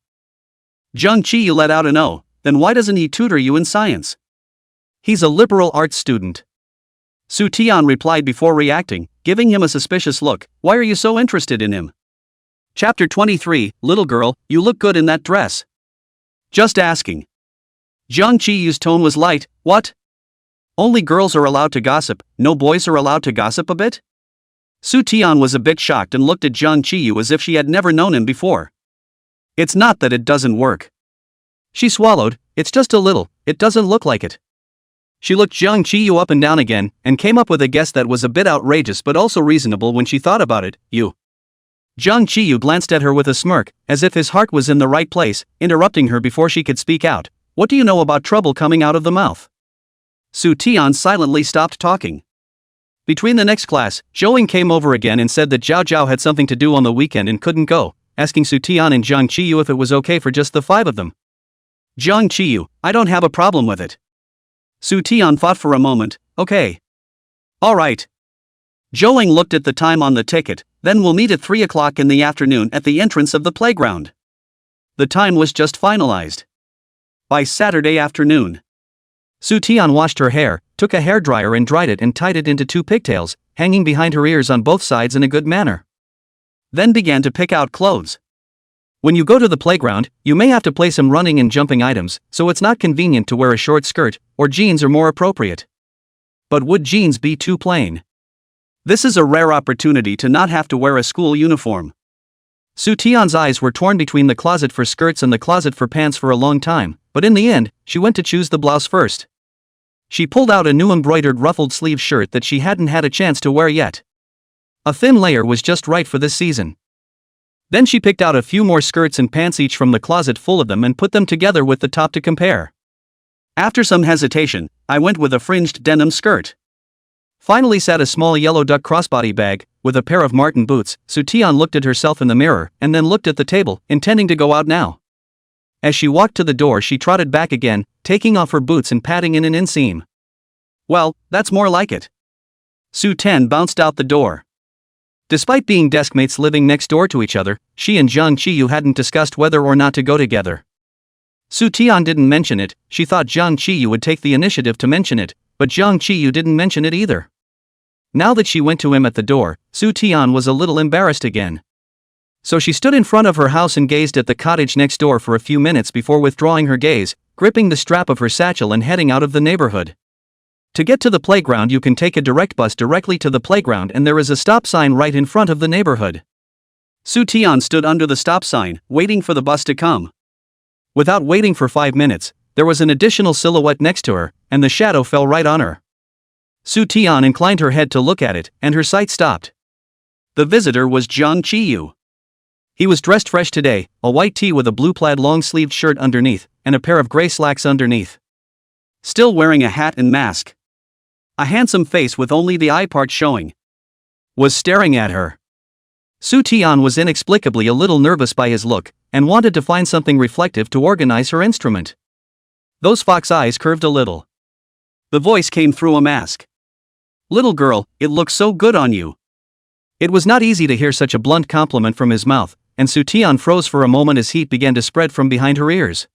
Jiang Qiyu let out an oh, then why doesn't he tutor you in science? He's a liberal arts student. Su Tian replied before reacting, giving him a suspicious look. Why are you so interested in him? Chapter 23, Little girl, you look good in that dress. Just asking. Jiang Qiyu's tone was light. What? Only girls are allowed to gossip, no boys are allowed to gossip a bit? Su Tian was a bit shocked and looked at Jiang Qiyu as if she had never known him before. It's not that it doesn't work. She swallowed, it's just a little, it doesn't look like it. She looked Jiang Qiyu up and down again, and came up with a guess that was a bit outrageous but also reasonable when she thought about it. You. Jiang Qiyu glanced at her with a smirk, as if his heart was in the right place, interrupting her before she could speak out. What do you know about trouble coming out of the mouth? Su Tian silently stopped talking. Between the next class, Zhou came over again and said that Zhao Zhao had something to do on the weekend and couldn't go, asking Su Tian and Jiang Qiyu if it was okay for just the 5 of them. Jiang Qiyu, I don't have a problem with it. Su Tian thought for a moment, okay. Alright. Zhou looked at the time on the ticket, then we'll meet at 3 o'clock in the afternoon at the entrance of the playground. The time was just finalized. By Saturday afternoon. Su Tian washed her hair, took a hairdryer and dried it and tied it into 2 pigtails, hanging behind her ears on both sides in a good manner. Then began to pick out clothes. When you go to the playground, you may have to play some running and jumping items, so it's not convenient to wear a short skirt, or jeans are more appropriate. But would jeans be too plain? This is a rare opportunity to not have to wear a school uniform. Su Tian's eyes were torn between the closet for skirts and the closet for pants for a long time, but in the end, she went to choose the blouse first. She pulled out a new embroidered ruffled sleeve shirt that she hadn't had a chance to wear yet. A thin layer was just right for this season. Then she picked out a few more skirts and pants each from the closet full of them and put them together with the top to compare. After some hesitation, I went with a fringed denim skirt. Finally sat a small yellow duck crossbody bag, with a pair of marten boots. Su Tian looked at herself in the mirror, and then looked at the table, intending to go out now. As she walked to the door she trotted back again, taking off her boots and patting in an inseam. Well, that's more like it. Su Tian bounced out the door. Despite being deskmates living next door to each other, she and Jiang Qiyu hadn't discussed whether or not to go together. Su Tian didn't mention it, she thought Jiang Qiyu would take the initiative to mention it, but Jiang Qiyu didn't mention it either. Now that she went to him at the door, Su Tian was a little embarrassed again. So she stood in front of her house and gazed at the cottage next door for a few minutes before withdrawing her gaze, gripping the strap of her satchel and heading out of the neighborhood. To get to the playground you can take a direct bus directly to the playground and there is a stop sign right in front of the neighborhood. Su Tian stood under the stop sign, waiting for the bus to come. Without waiting for 5 minutes, there was an additional silhouette next to her, and the shadow fell right on her. Su Tian inclined her head to look at it, and her sight stopped. The visitor was Jiang Qiyu. He was dressed fresh today, a white tee with a blue plaid long-sleeved shirt underneath, and a pair of gray slacks underneath. Still wearing a hat and mask. A handsome face with only the eye part showing. Was staring at her. Su Tian was inexplicably a little nervous by his look, and wanted to find something reflective to organize her instrument. Those fox eyes curved a little. The voice came through a mask. Little girl, it looks so good on you. It was not easy to hear such a blunt compliment from his mouth, and Soo-tian froze for a moment as heat began to spread from behind her ears.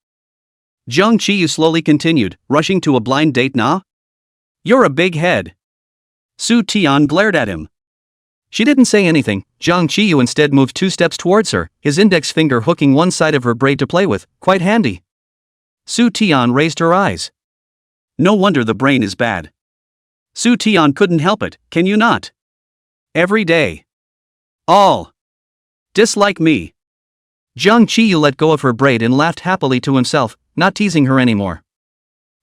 Jung Chi-yu slowly continued, rushing to a blind date now? You're a big head. Soo-tian glared at him. She didn't say anything. Jung Chi-yu instead moved 2 steps towards her, his index finger hooking one side of her braid to play with, quite handy. Soo-tian raised her eyes. No wonder the brain is bad. Soo-tian couldn't help it, can you not? Every day. All. Dislike me. Jung Chi-yu let go of her braid and laughed happily to himself, not teasing her anymore.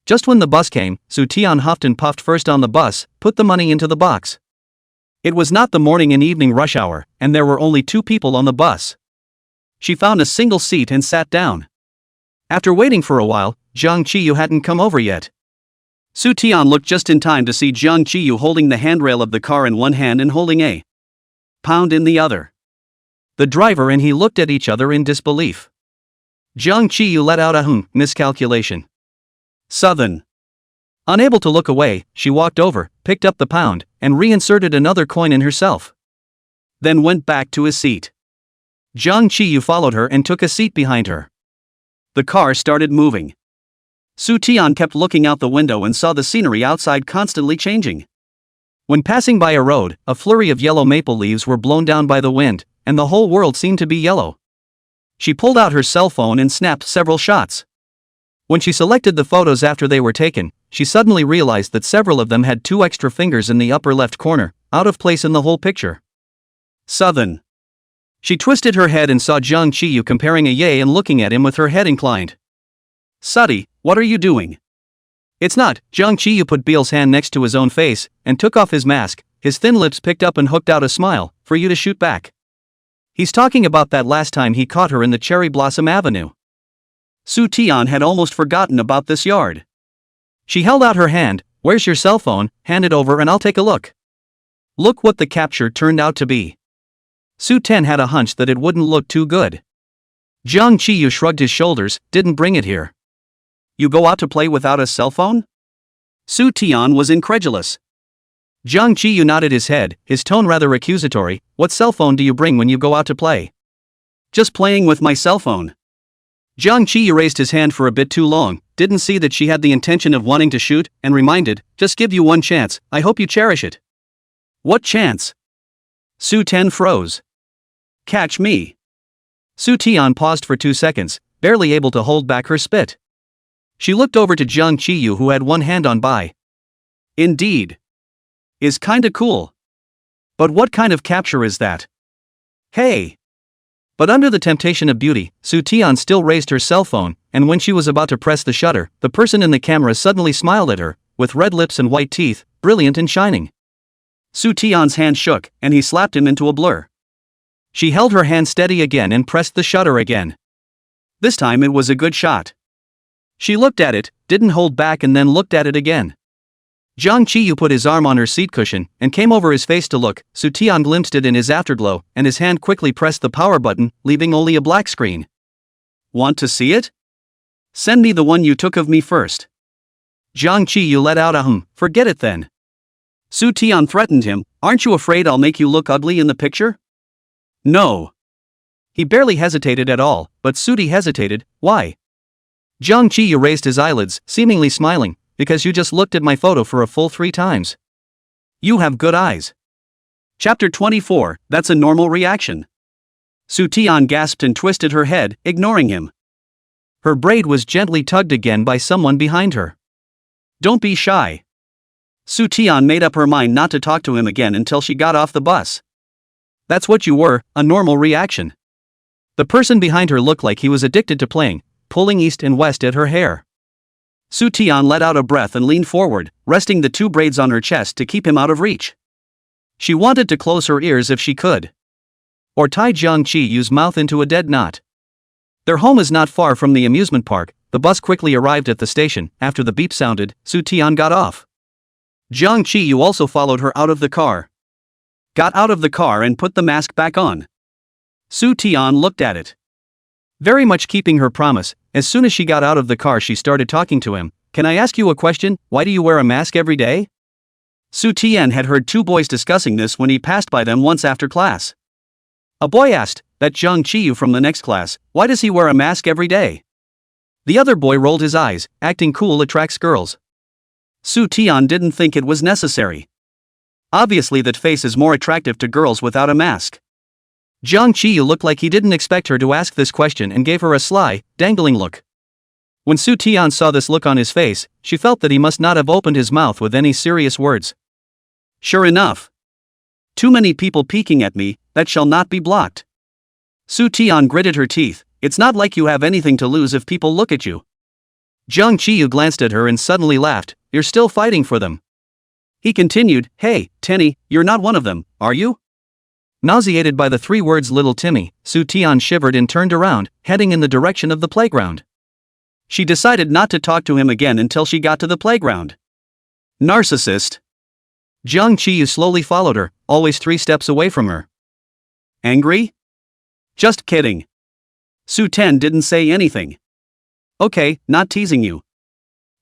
Just when the bus came, Soo-tian huffed and puffed first on the bus, put the money into the box. It was not the morning and evening rush hour, and there were only 2 people on the bus. She found a single seat and sat down. After waiting for a while, Jung Chi-yu hadn't come over yet. Soo-tian looked just in time to see Jung Chi-yu holding the handrail of the car in one hand and holding a pound in the other. The driver and he looked at each other in disbelief. Jung Chi-yu let out a miscalculation. Southern. Unable to look away, she walked over, picked up the pound, and reinserted another coin in herself. Then went back to his seat. Jung Chi-yu followed her and took a seat behind her. The car started moving. Soo-tian kept looking out the window and saw the scenery outside constantly changing. When passing by a road, a flurry of yellow maple leaves were blown down by the wind, and the whole world seemed to be yellow. She pulled out her cell phone and snapped several shots. When she selected the photos after they were taken, she suddenly realized that several of them had 2 extra fingers in the upper left corner, out of place in the whole picture. Southern. She twisted her head and saw Jung Chi-yu comparing a yay and looking at him with her head inclined. Suddy, what are you doing? It's not. Jung Chi-yu put Beale's hand next to his own face, and took off his mask, his thin lips picked up and hooked out a smile, for you to shoot back. He's talking about that last time he caught her in the Cherry Blossom Avenue. Soo-tian had almost forgotten about this yard. She held out her hand. Where's your cell phone? Hand it over and I'll take a look. Look what the capture turned out to be. Soo-tian had a hunch that it wouldn't look too good. Jung Chi-yu shrugged his shoulders, didn't bring it here. You go out to play without a cell phone? Soo-tian was incredulous. Jung Chi-yu nodded his head, his tone rather accusatory. What cell phone do you bring when you go out to play? Just playing with my cell phone. Jung Chi-yu raised his hand for a bit too long, didn't see that she had the intention of wanting to shoot, and reminded, just give you one chance, I hope you cherish it. What chance? Soo-tian froze. Catch me. Soo-tian paused for 2 seconds, barely able to hold back her spit. She looked over to Jung Chi-yu who had one hand on by. Indeed. Is kinda cool. But what kind of capture is that? Hey. But under the temptation of beauty, Soo-tian still raised her cell phone, and when she was about to press the shutter, the person in the camera suddenly smiled at her, with red lips and white teeth, brilliant and shining. Soo-tian's hand shook, and he slapped him into a blur. She held her hand steady again and pressed the shutter again. This time it was a good shot. She looked at it, didn't hold back and then looked at it again. Jung Chi-yu put his arm on her seat cushion, and came over his face to look. Soo-tian glimpsed it in his afterglow, and his hand quickly pressed the power button, leaving only a black screen. Want to see it? Send me the one you took of me first. Jung Chi-yu let out a forget it then. Soo-tian threatened him, aren't you afraid I'll make you look ugly in the picture? No. He barely hesitated at all, but Sooty hesitated, why? Jung Chi-yu raised his eyelids, seemingly smiling, because you just looked at my photo for a full 3 times. You have good eyes. Chapter 24, that's a normal reaction. Soo-tian gasped and twisted her head, ignoring him. Her braid was gently tugged again by someone behind her. Don't be shy. Soo-tian made up her mind not to talk to him again until she got off the bus. That's what you were, a normal reaction. The person behind her looked like he was addicted to playing, pulling east and west at her hair. Soo-tian let out a breath and leaned forward, resting the 2 braids on her chest to keep him out of reach. She wanted to close her ears if she could. Or tie Jung Chi-yu's mouth into a dead knot. Their home is not far from the amusement park. The bus quickly arrived at the station. After the beep sounded, Soo-tian got off. Jung Chi-yu also followed her out of the car. Got out of the car and put the mask back on. Soo-tian looked at it. Very much keeping her promise, as soon as she got out of the car she started talking to him. Can I ask you a question? Why do you wear a mask every day? Su Tian had heard two boys discussing this when he passed by them once after class. A boy asked, that Zhang Qiyu from the next class, why does he wear a mask every day? The other boy rolled his eyes, acting cool attracts girls. Su Tian didn't think it was necessary. Obviously that face is more attractive to girls without a mask. Zhang Qiyu looked like he didn't expect her to ask this question and gave her a sly, dangling look. When Su Tian saw this look on his face, she felt that he must not have opened his mouth with any serious words. Sure enough. Too many people peeking at me, that shall not be blocked. Su Tian gritted her teeth, it's not like you have anything to lose if people look at you. Zhang Qiyu glanced at her and suddenly laughed, you're still fighting for them. He continued, hey, Tenny, you're not one of them, are you? Nauseated by the three words little Timmy, Su Tian shivered and turned around, heading in the direction of the playground. She decided not to talk to him again until she got to the playground. Narcissist. Zhang Qiyu slowly followed her, always 3 steps away from her. Angry? Just kidding. Su Ten didn't say anything. Okay, not teasing you.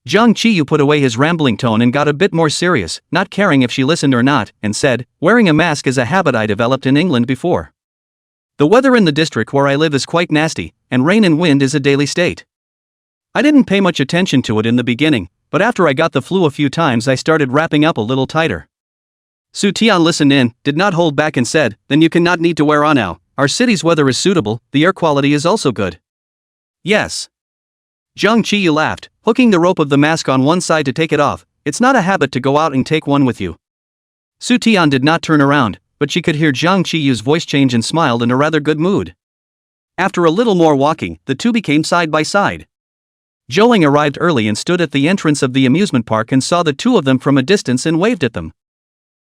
Zhang Qiyu put away his rambling tone and got a bit more serious, not caring if she listened or not, and said, wearing a mask is a habit I developed in England before. The weather in the district where I live is quite nasty, and rain and wind is a daily state. I didn't pay much attention to it in the beginning, but after I got the flu a few times I started wrapping up a little tighter. Su Tian listened in, did not hold back and said, then you cannot need to wear on now, our city's weather is suitable, the air quality is also good. Yes. Zhang Qiyu laughed, hooking the rope of the mask on one side to take it off, it's not a habit to go out and take one with you. Su Tian did not turn around, but she could hear Zhang Qiyu's voice change and smiled in a rather good mood. After a little more walking, the two became side by side. Zhouing arrived early and stood at the entrance of the amusement park and saw the two of them from a distance and waved at them.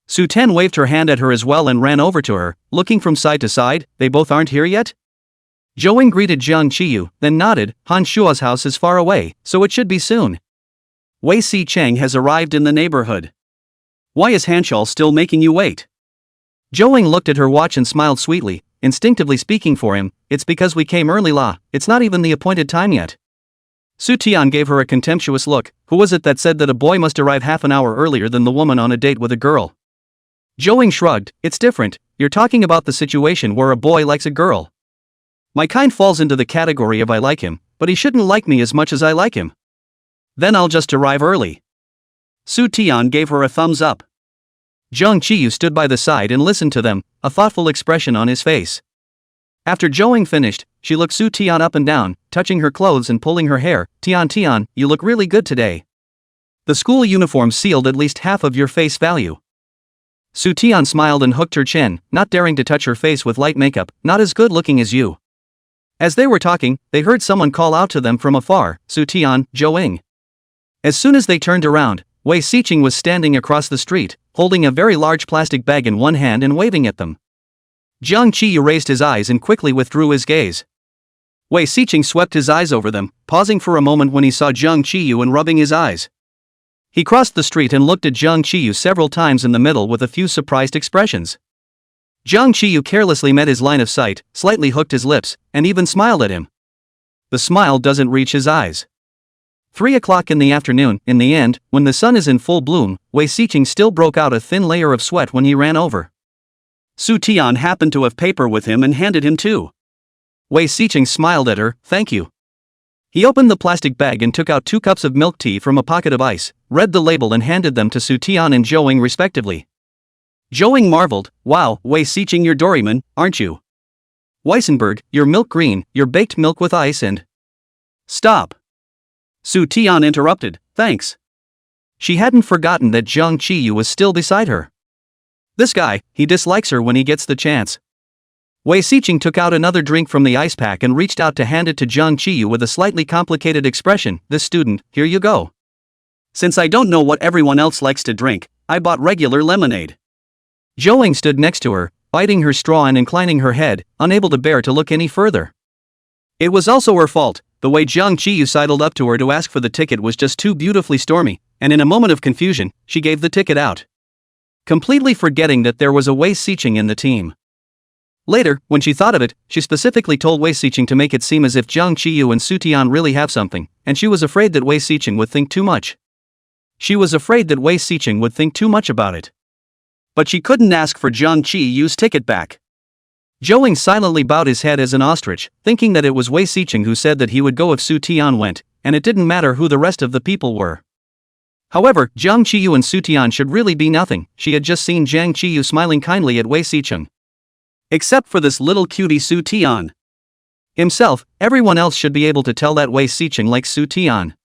Su Ten waved her hand at her as well and ran over to her, looking from side to side, they both aren't here yet? Zhouing greeted Zhang Qiyu, then nodded, Han Shua's house is far away, so it should be soon. Wei Si Cheng has arrived in the neighborhood. Why is Hanshal still making you wait? Zhouing looked at her watch and smiled sweetly, instinctively speaking for him, it's because we came early it's not even the appointed time yet. Su Tian gave her a contemptuous look, who was it that said that a boy must arrive half an hour earlier than the woman on a date with a girl? Zhouing shrugged, it's different, you're talking about the situation where a boy likes a girl. My kind falls into the category of I like him, but he shouldn't like me as much as I like him. Then I'll just arrive early. Su Tian gave her a thumbs up. Zhang Qiyu stood by the side and listened to them, a thoughtful expression on his face. After Zhouing finished, she looked Su Tian up and down, touching her clothes and pulling her hair, Tian, you look really good today. The school uniform sealed at least half of your face value. Su Tian smiled and hooked her chin, not daring to touch her face with light makeup, not as good looking as you. As they were talking, they heard someone call out to them from afar, Su Tian, Zhouing. As soon as they turned around, Wei Siqing was standing across the street, holding a very large plastic bag in one hand and waving at them. Zhang Qiyu raised his eyes and quickly withdrew his gaze. Wei Siqing swept his eyes over them, pausing for a moment when he saw Zhang Qiyu and rubbing his eyes. He crossed the street and looked at Zhang Qiyu several times in the middle with a few surprised expressions. Zhang Qiyu carelessly met his line of sight, slightly hooked his lips, and even smiled at him. The smile doesn't reach his eyes. 3 o'clock in the afternoon, in the end, when the sun is in full bloom, Wei Siqing still broke out a thin layer of sweat when he ran over. Su Tian happened to have paper with him and handed him 2. Wei Siqing smiled at her, thank you. He opened the plastic bag and took out 2 cups of milk tea from a pocket of ice, read the label and handed them to Su Tian and Zhouing respectively. Zhouing marveled, wow, Wei Siqing you're Doraemon, aren't you? Weissenberg, you're milk green, you're baked milk with ice and… Stop. Su Tian interrupted, thanks. She hadn't forgotten that Zhang Qiyu was still beside her. This guy, he dislikes her when he gets the chance. Wei Siqing took out another drink from the ice pack and reached out to hand it to Zhang Qiyu with a slightly complicated expression, this student, here you go. Since I don't know what everyone else likes to drink, I bought regular lemonade. Zhouing stood next to her, biting her straw and inclining her head, unable to bear to look any further. It was also her fault, the way Zhang Qiyu sidled up to her to ask for the ticket was just too beautifully stormy, and in a moment of confusion, she gave the ticket out. Completely forgetting that there was a Wei Siqing in the team. Later, when she thought of it, she specifically told Wei Siqing to make it seem as if Jiang Qiyu and Su Tian really have something, and she was afraid that Wei Siqing would think too much. She was afraid that Wei Siqing would think too much about it. But she couldn't ask for Jiang Qiyu's ticket back. Zhou silently bowed his head as an ostrich, thinking that it was Wei Siqing who said that he would go if Su Tian went, and it didn't matter who the rest of the people were. However, Jiang Qiyu and Su Tian should really be nothing. She had just seen Jiang Qiyu smiling kindly at Wei Siqing. Except for this little cutie Su Tian. Himself, everyone else should be able to tell that Wei Siqing likes Su Tian.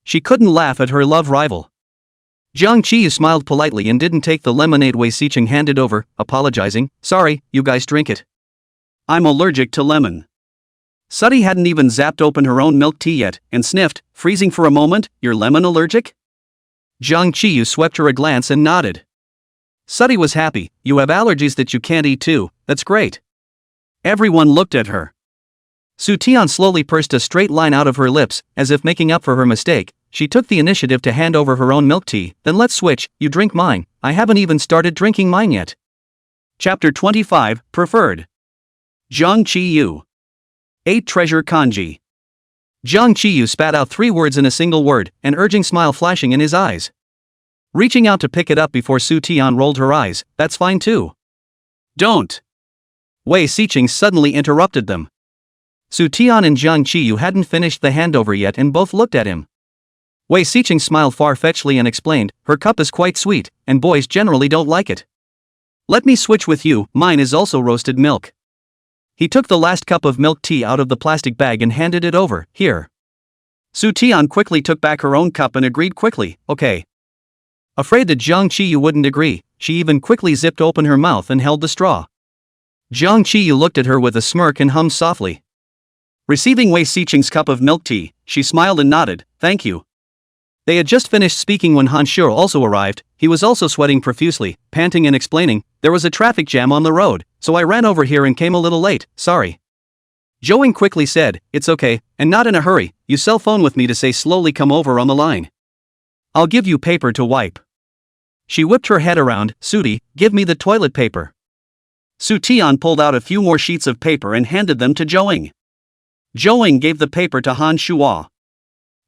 She couldn't laugh at her love rival. Jiang Qiyu smiled politely and didn't take the lemonade Wei Siqing handed over, apologizing, "Sorry, you guys drink it. I'm allergic to lemon." Sudi hadn't even zapped open her own milk tea yet, and sniffed, freezing for a moment, "You're lemon allergic?" Jiang Qiyu swept her a glance and nodded. Sudi was happy. "You have allergies that you can't eat too, that's great." Everyone looked at her. Su Tian slowly pursed a straight line out of her lips, as if making up for her mistake. She took the initiative to hand over her own milk tea. "Then let's switch, you drink mine, I haven't even started drinking mine yet." Chapter 25, Preferred. Jiang Qiyu. 8 Treasure Kanji. Jiang Qiyu spat out 3 words in a single word, an urging smile flashing in his eyes. Reaching out to pick it up before Su Tian rolled her eyes, "That's fine too." "Don't!" Wei Siqing suddenly interrupted them. Su Tian and Jiang Qiyu hadn't finished the handover yet and both looked at him. Wei Siqing smiled far-fetchedly and explained, "Her cup is quite sweet, and boys generally don't like it. Let me switch with you, mine is also roasted milk." He took the last cup of milk tea out of the plastic bag and handed it over, "Here." Su Tian quickly took back her own cup and agreed quickly, "Okay." Afraid that Jiang Qiyu wouldn't agree, she even quickly zipped open her mouth and held the straw. Jiang Qiyu looked at her with a smirk and hummed softly. Receiving Wei Siqing's cup of milk tea, she smiled and nodded, "Thank you." They had just finished speaking when Han Shuo also arrived. He was also sweating profusely, panting and explaining, "There was a traffic jam on the road, so I ran over here and came a little late, sorry." Zhou quickly said, "It's okay, and not in a hurry, you cell phone with me to say slowly come over on the line. I'll give you paper to wipe." She whipped her head around, "Sudi, give me the toilet paper." Su Tian pulled out a few more sheets of paper and handed them to Zhou. Zhou gave the paper to Han Shuo.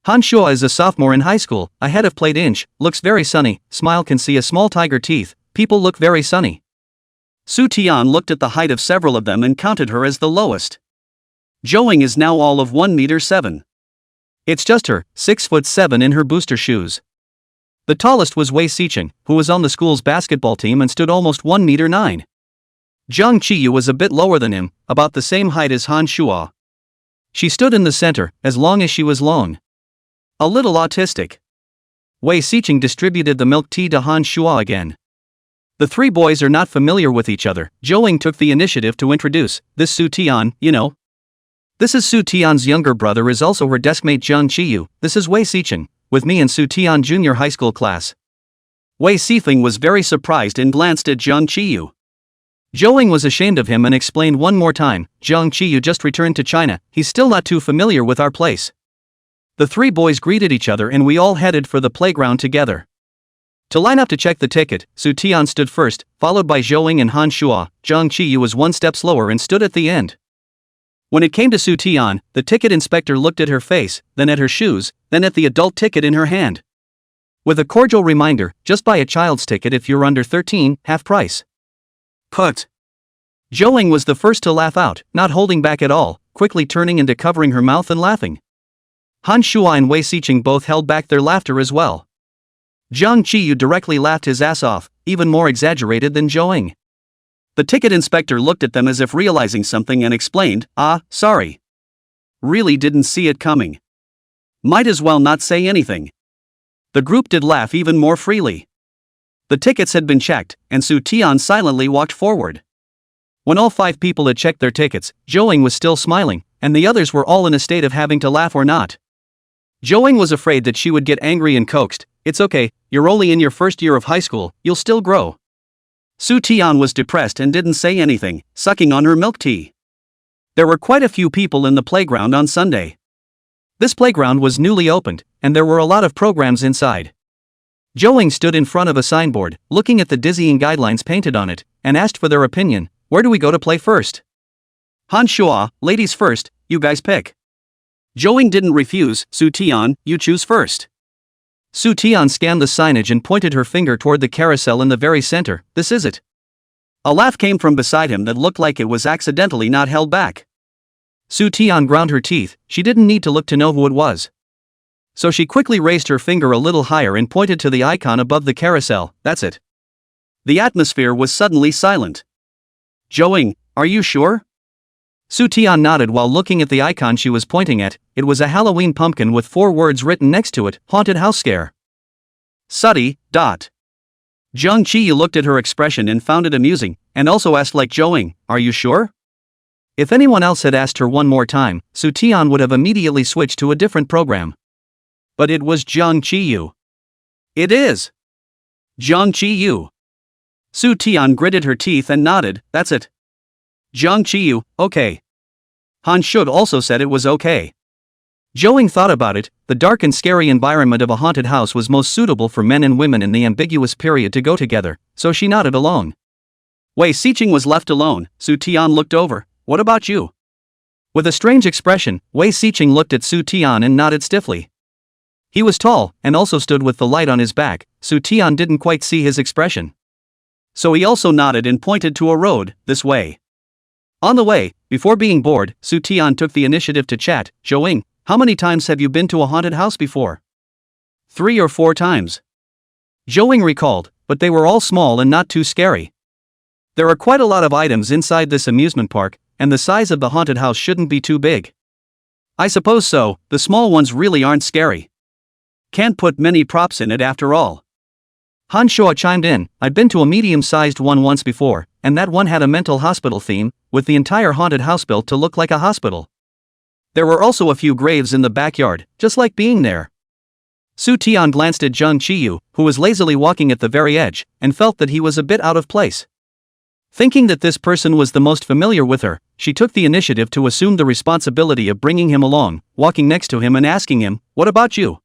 Han Shuo is a sophomore in high school, a head of plate inch, looks very sunny, smile can see a small tiger teeth, people look very sunny. Su Tian looked at the height of several of them and counted her as the lowest. Zhou is now all of 1.7 meters. It's just her, 6'7" in her booster shoes. The tallest was Wei Siqing, who was on the school's basketball team and stood almost 1.9 meters. Jiang Qiyu was a bit lower than him, about the same height as Han Shuo. She stood in the center, as long as she was long. A little autistic. Wei Siqing distributed the milk tea to Han Shuo again. The 3 boys are not familiar with each other. Zhou took the initiative to introduce, "This Su Tian, you know. This is Su Tian's younger brother, is also her deskmate Jiang Qiyu. This is Wei Siqing, with me and Su Tian junior high school class." Wei Siqing was very surprised and glanced at Jiang Qiyu. Zhou was ashamed of him and explained one more time, "Jiang Qiyu just returned to China, he's still not too familiar with our place." The 3 boys greeted each other and we all headed for the playground together. To line up to check the ticket, Su Tian stood first, followed by Zhou and Han Shuo. Jiang Qiyu was 1 step slower and stood at the end. When it came to Su Tian, the ticket inspector looked at her face, then at her shoes, then at the adult ticket in her hand. With a cordial reminder, just buy a child's ticket if you're under 13, half price. Put. Zhou was the first to laugh out, not holding back at all, quickly turning and covering her mouth and laughing. Han Shuo and Wei Siqing both held back their laughter as well. Jiang Qiyu directly laughed his ass off, even more exaggerated than Zhou. The ticket inspector looked at them as if realizing something and explained, "Ah, sorry. Really didn't see it coming. Might as well not say anything." The group did laugh even more freely. The tickets had been checked, and Su Tian silently walked forward. When all 5 people had checked their tickets, Zhou was still smiling, and the others were all in a state of having to laugh or not. Zhou was afraid that she would get angry and coaxed, "It's okay, you're only in your first year of high school, you'll still grow." Su Tian was depressed and didn't say anything, sucking on her milk tea. There were quite a few people in the playground on Sunday. This playground was newly opened, and there were a lot of programs inside. Zhou stood in front of a signboard, looking at the dizzying guidelines painted on it, and asked for their opinion. where do we go to play first? Han Shua, ladies first, you guys pick. Joing didn't refuse. Su Tian, you choose first. Su Tian scanned the signage and pointed her finger toward the carousel in the very center. This is it. A laugh came from beside him that looked like it was accidentally not held back. Su Tian ground her teeth. She didn't need to look to know who it was. So she quickly raised her finger a little higher and pointed to the icon above the carousel. That's it. The atmosphere was suddenly silent. Joing, are you sure? Su Tian nodded while looking at the icon she was pointing at. It was a Halloween pumpkin with 4 words written next to it, haunted house scare. Suddy, dot. Zhang Qiyu looked at her expression and found it amusing, and also asked like Joing, are you sure? If anyone else had asked her one more time, Su Tian would have immediately switched to a different program. But it was Zhang Qiyu. It is. Zhang Qiyu. Su Tian gritted her teeth and nodded, that's it. Zhang Qiyu, okay. Han Shud also said it was okay. Joing thought about it. The dark and scary environment of a haunted house was most suitable for men and women in the ambiguous period to go together, so she nodded along. Wei Xiqing was left alone. Su Tian looked over. What about you? With a strange expression, Wei Xiqing looked at Su Tian and nodded stiffly. He was tall, and also stood with the light on his back. Su Tian didn't quite see his expression. So he also nodded and pointed to a road, this way. On the way, before being bored, Su Tian took the initiative to chat. Joing, how many times have you been to a haunted house before? 3 or 4 times. Joing recalled, but they were all small and not too scary. There are quite a lot of items inside this amusement park, and the size of the haunted house shouldn't be too big. I suppose so, the small ones really aren't scary. Can't put many props in it after all. Han Shua chimed in, I'd been to a medium-sized one once before, and that one had a mental hospital theme, with the entire haunted house built to look like a hospital. There were also a few graves in the backyard, just like being there. Su Tian glanced at Zhang Qiyu, who was lazily walking at the very edge, and felt that he was a bit out of place. Thinking that this person was the most familiar with her, she took the initiative to assume the responsibility of bringing him along, walking next to him and asking him, what about you?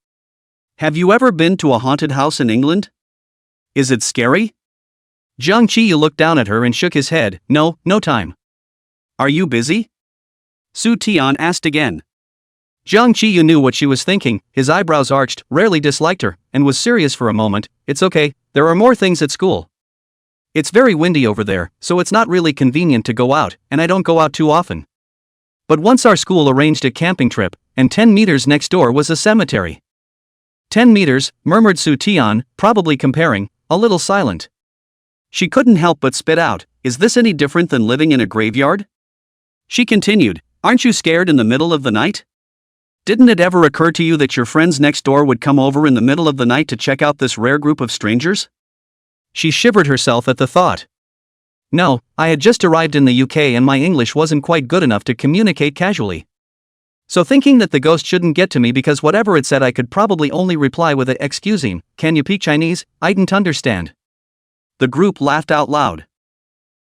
Have you ever been to a haunted house in England? Is it scary? Zhang Qiyu looked down at her and shook his head, no time. Are you busy? Su Tian asked again. Zhang Qiyu knew what she was thinking, his eyebrows arched, rarely disliked her, and was serious for a moment. It's okay, there are more things at school. It's very windy over there, so it's not really convenient to go out, and I don't go out too often. But once our school arranged a camping trip, and 10 meters next door was a cemetery. 10 meters, murmured Su Tian, probably comparing, a little silent. She couldn't help but spit out, is this any different than living in a graveyard? She continued, aren't you scared in the middle of the night? Didn't it ever occur to you that your friends next door would come over in the middle of the night to check out this rare group of strangers? She shivered herself at the thought. No, I had just arrived in the UK and my English wasn't quite good enough to communicate casually. So thinking that the ghost shouldn't get to me because whatever it said I could probably only reply with a excusing, can you speak Chinese? I didn't understand. The group laughed out loud.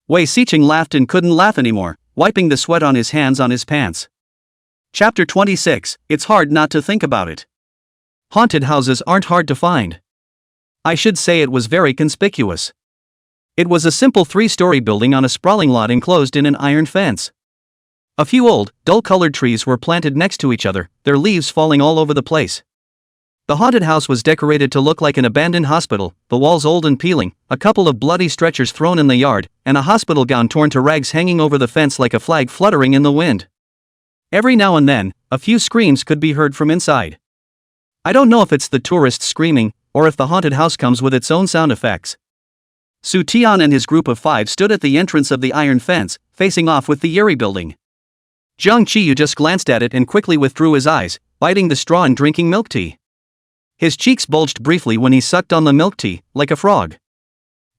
Wei Xiqing laughed and couldn't laugh anymore, wiping the sweat on his hands on his pants. Chapter 26, It's hard not to think about it. Haunted houses aren't hard to find. I should say it was very conspicuous. It was a simple 3-story building on a sprawling lot enclosed in an iron fence. A few old, dull-colored trees were planted next to each other, their leaves falling all over the place. The haunted house was decorated to look like an abandoned hospital, the walls old and peeling, a couple of bloody stretchers thrown in the yard, and a hospital gown torn to rags hanging over the fence like a flag fluttering in the wind. Every now and then, a few screams could be heard from inside. I don't know if it's the tourists screaming, or if the haunted house comes with its own sound effects. Su Tian and his group of 5 stood at the entrance of the iron fence, facing off with the Yeri building. Zhang Qiyu just glanced at it and quickly withdrew his eyes, biting the straw and drinking milk tea. His cheeks bulged briefly when he sucked on the milk tea, like a frog.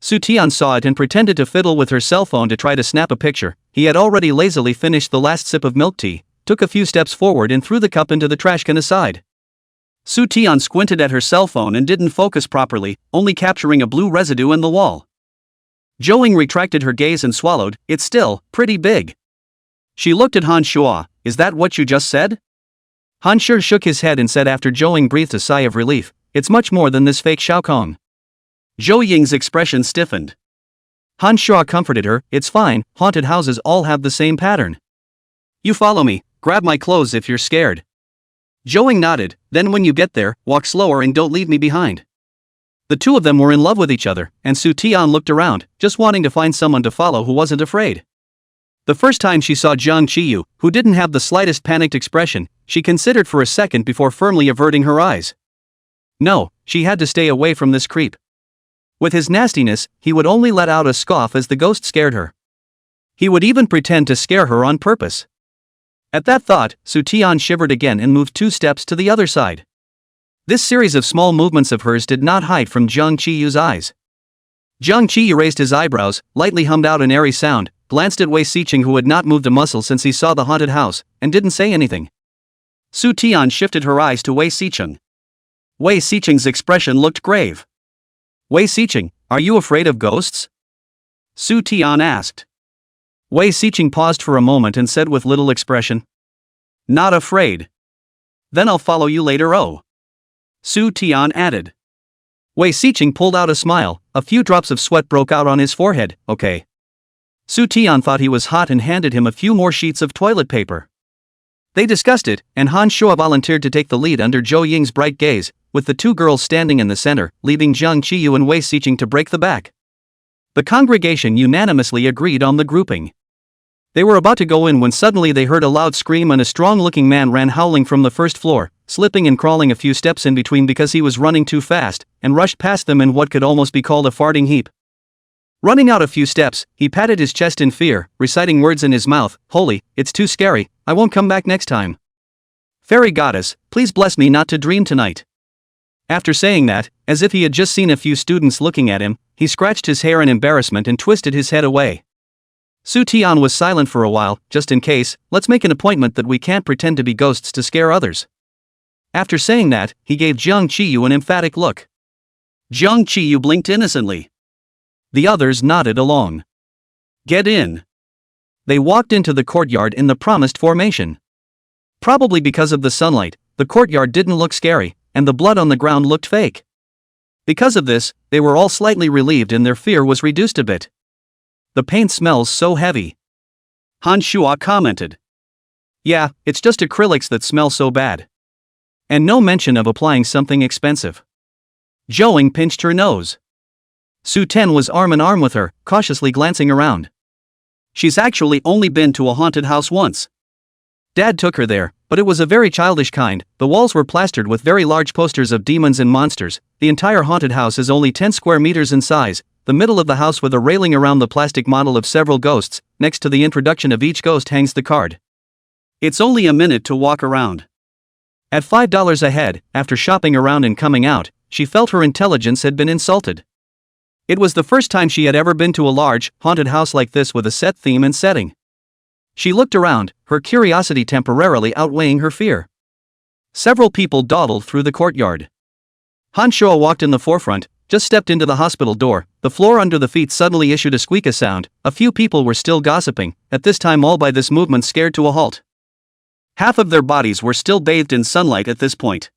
Su Tian saw it and pretended to fiddle with her cell phone to try to snap a picture. He had already lazily finished the last sip of milk tea, took a few steps forward and threw the cup into the trash can aside. Su Tian squinted at her cell phone and didn't focus properly, only capturing a blue residue in the wall. Joing retracted her gaze and swallowed, it's still pretty big. She looked at Han Shua, is that what you just said? Han Shua shook his head and said after Joing breathed a sigh of relief, it's much more than this fake Xiaokong. Zhou Ying's expression stiffened. Han Shua comforted her, "It's fine, haunted houses all have the same pattern. You follow me, grab my clothes if you're scared." Joing nodded, "Then when you get there, walk slower and don't leave me behind." The two of them were in love with each other, and Su Tian looked around, just wanting to find someone to follow who wasn't afraid. The first time she saw Jiang Qiyu, who didn't have the slightest panicked expression, she considered for a second before firmly averting her eyes. No, she had to stay away from this creep. With his nastiness, he would only let out a scoff as the ghost scared her. He would even pretend to scare her on purpose. At that thought, Su Tian shivered again and moved 2 steps to the other side. This series of small movements of hers did not hide from Jiang Qiyu's eyes. Jiang Qiyu raised his eyebrows, lightly hummed out an airy sound, glanced at Wei Siqing, who had not moved a muscle since he saw the haunted house, and didn't say anything. Su Tian shifted her eyes to Wei Siqing. Wei Siqing's expression looked grave. "Wei Siqing, are you afraid of ghosts?" Su Tian asked. Wei Siqing paused for a moment and said with little expression, "Not afraid." "Then I'll follow you later." Oh. Su Tian added. Wei Siqing pulled out a smile, a few drops of sweat broke out on his forehead. "Okay." Su Tian thought he was hot and handed him a few more sheets of toilet paper. They discussed it, and Han Shua volunteered to take the lead under Zhou Ying's bright gaze, with the two girls standing in the center, leaving Jiang Qiyu and Wei Siqing to break the back. The congregation unanimously agreed on the grouping. They were about to go in when suddenly they heard a loud scream and a strong-looking man ran howling from the first floor, slipping and crawling a few steps in between because he was running too fast, and rushed past them in what could almost be called a farting heap. Running out a few steps, he patted his chest in fear, reciting words in his mouth, "Holy, it's too scary, I won't come back next time. Fairy goddess, please bless me not to dream tonight." After saying that, as if he had just seen a few students looking at him, he scratched his hair in embarrassment and twisted his head away. Su Tian was silent for a while. "Just in case, let's make an appointment that we can't pretend to be ghosts to scare others." After saying that, he gave Jiang Qiyu an emphatic look. Jiang Qiyu blinked innocently. The others nodded along. "Get in." They walked into the courtyard in the promised formation. Probably because of the sunlight, the courtyard didn't look scary, and the blood on the ground looked fake. Because of this, they were all slightly relieved and their fear was reduced a bit. "The paint smells so heavy," Han Shua commented. "Yeah, it's just acrylics that smell so bad. And no mention of applying something expensive." Zhou pinched her nose. Su Ten was arm in arm with her, cautiously glancing around. She's actually only been to a haunted house once. Dad took her there, but it was a very childish kind. The walls were plastered with very large posters of demons and monsters. The entire haunted house is only 10 square meters in size, the middle of the house with a railing around the plastic model of several ghosts. Next to the introduction of each ghost hangs the card. "It's only a minute to walk around." At $5 a head, after shopping around and coming out, she felt her intelligence had been insulted. It was the first time she had ever been to a large, haunted house like this with a set theme and setting. She looked around, her curiosity temporarily outweighing her fear. Several people dawdled through the courtyard. Han Shua walked in the forefront, just stepped into the hospital door. The floor under the feet suddenly issued a squeak sound. A few people were still gossiping, at this time all by this movement scared to a halt. Half of their bodies were still bathed in sunlight at this point.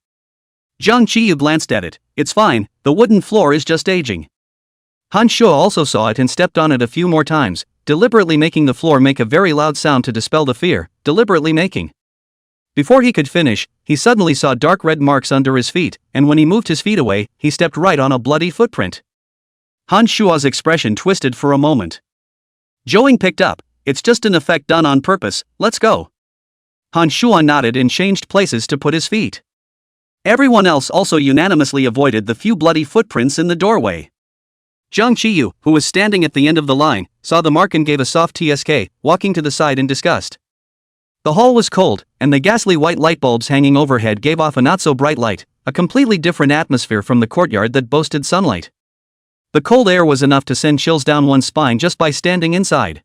Jiang Qiyu glanced at it. "It's fine, the wooden floor is just aging." Han Shua also saw it and stepped on it a few more times, deliberately making the floor make a very loud sound to dispel the fear, deliberately making. Before he could finish, he suddenly saw dark red marks under his feet, and when he moved his feet away, he stepped right on a bloody footprint. Han Shua's expression twisted for a moment. Zhou picked up. "It's just an effect done on purpose, let's go." Han Shua nodded and changed places to put his feet. Everyone else also unanimously avoided the few bloody footprints in the doorway. Jiang Qiyu, who was standing at the end of the line, saw the mark and gave a soft TSK, walking to the side in disgust. The hall was cold, and the ghastly white light bulbs hanging overhead gave off a not-so-bright light, a completely different atmosphere from the courtyard that boasted sunlight. The cold air was enough to send chills down one's spine just by standing inside.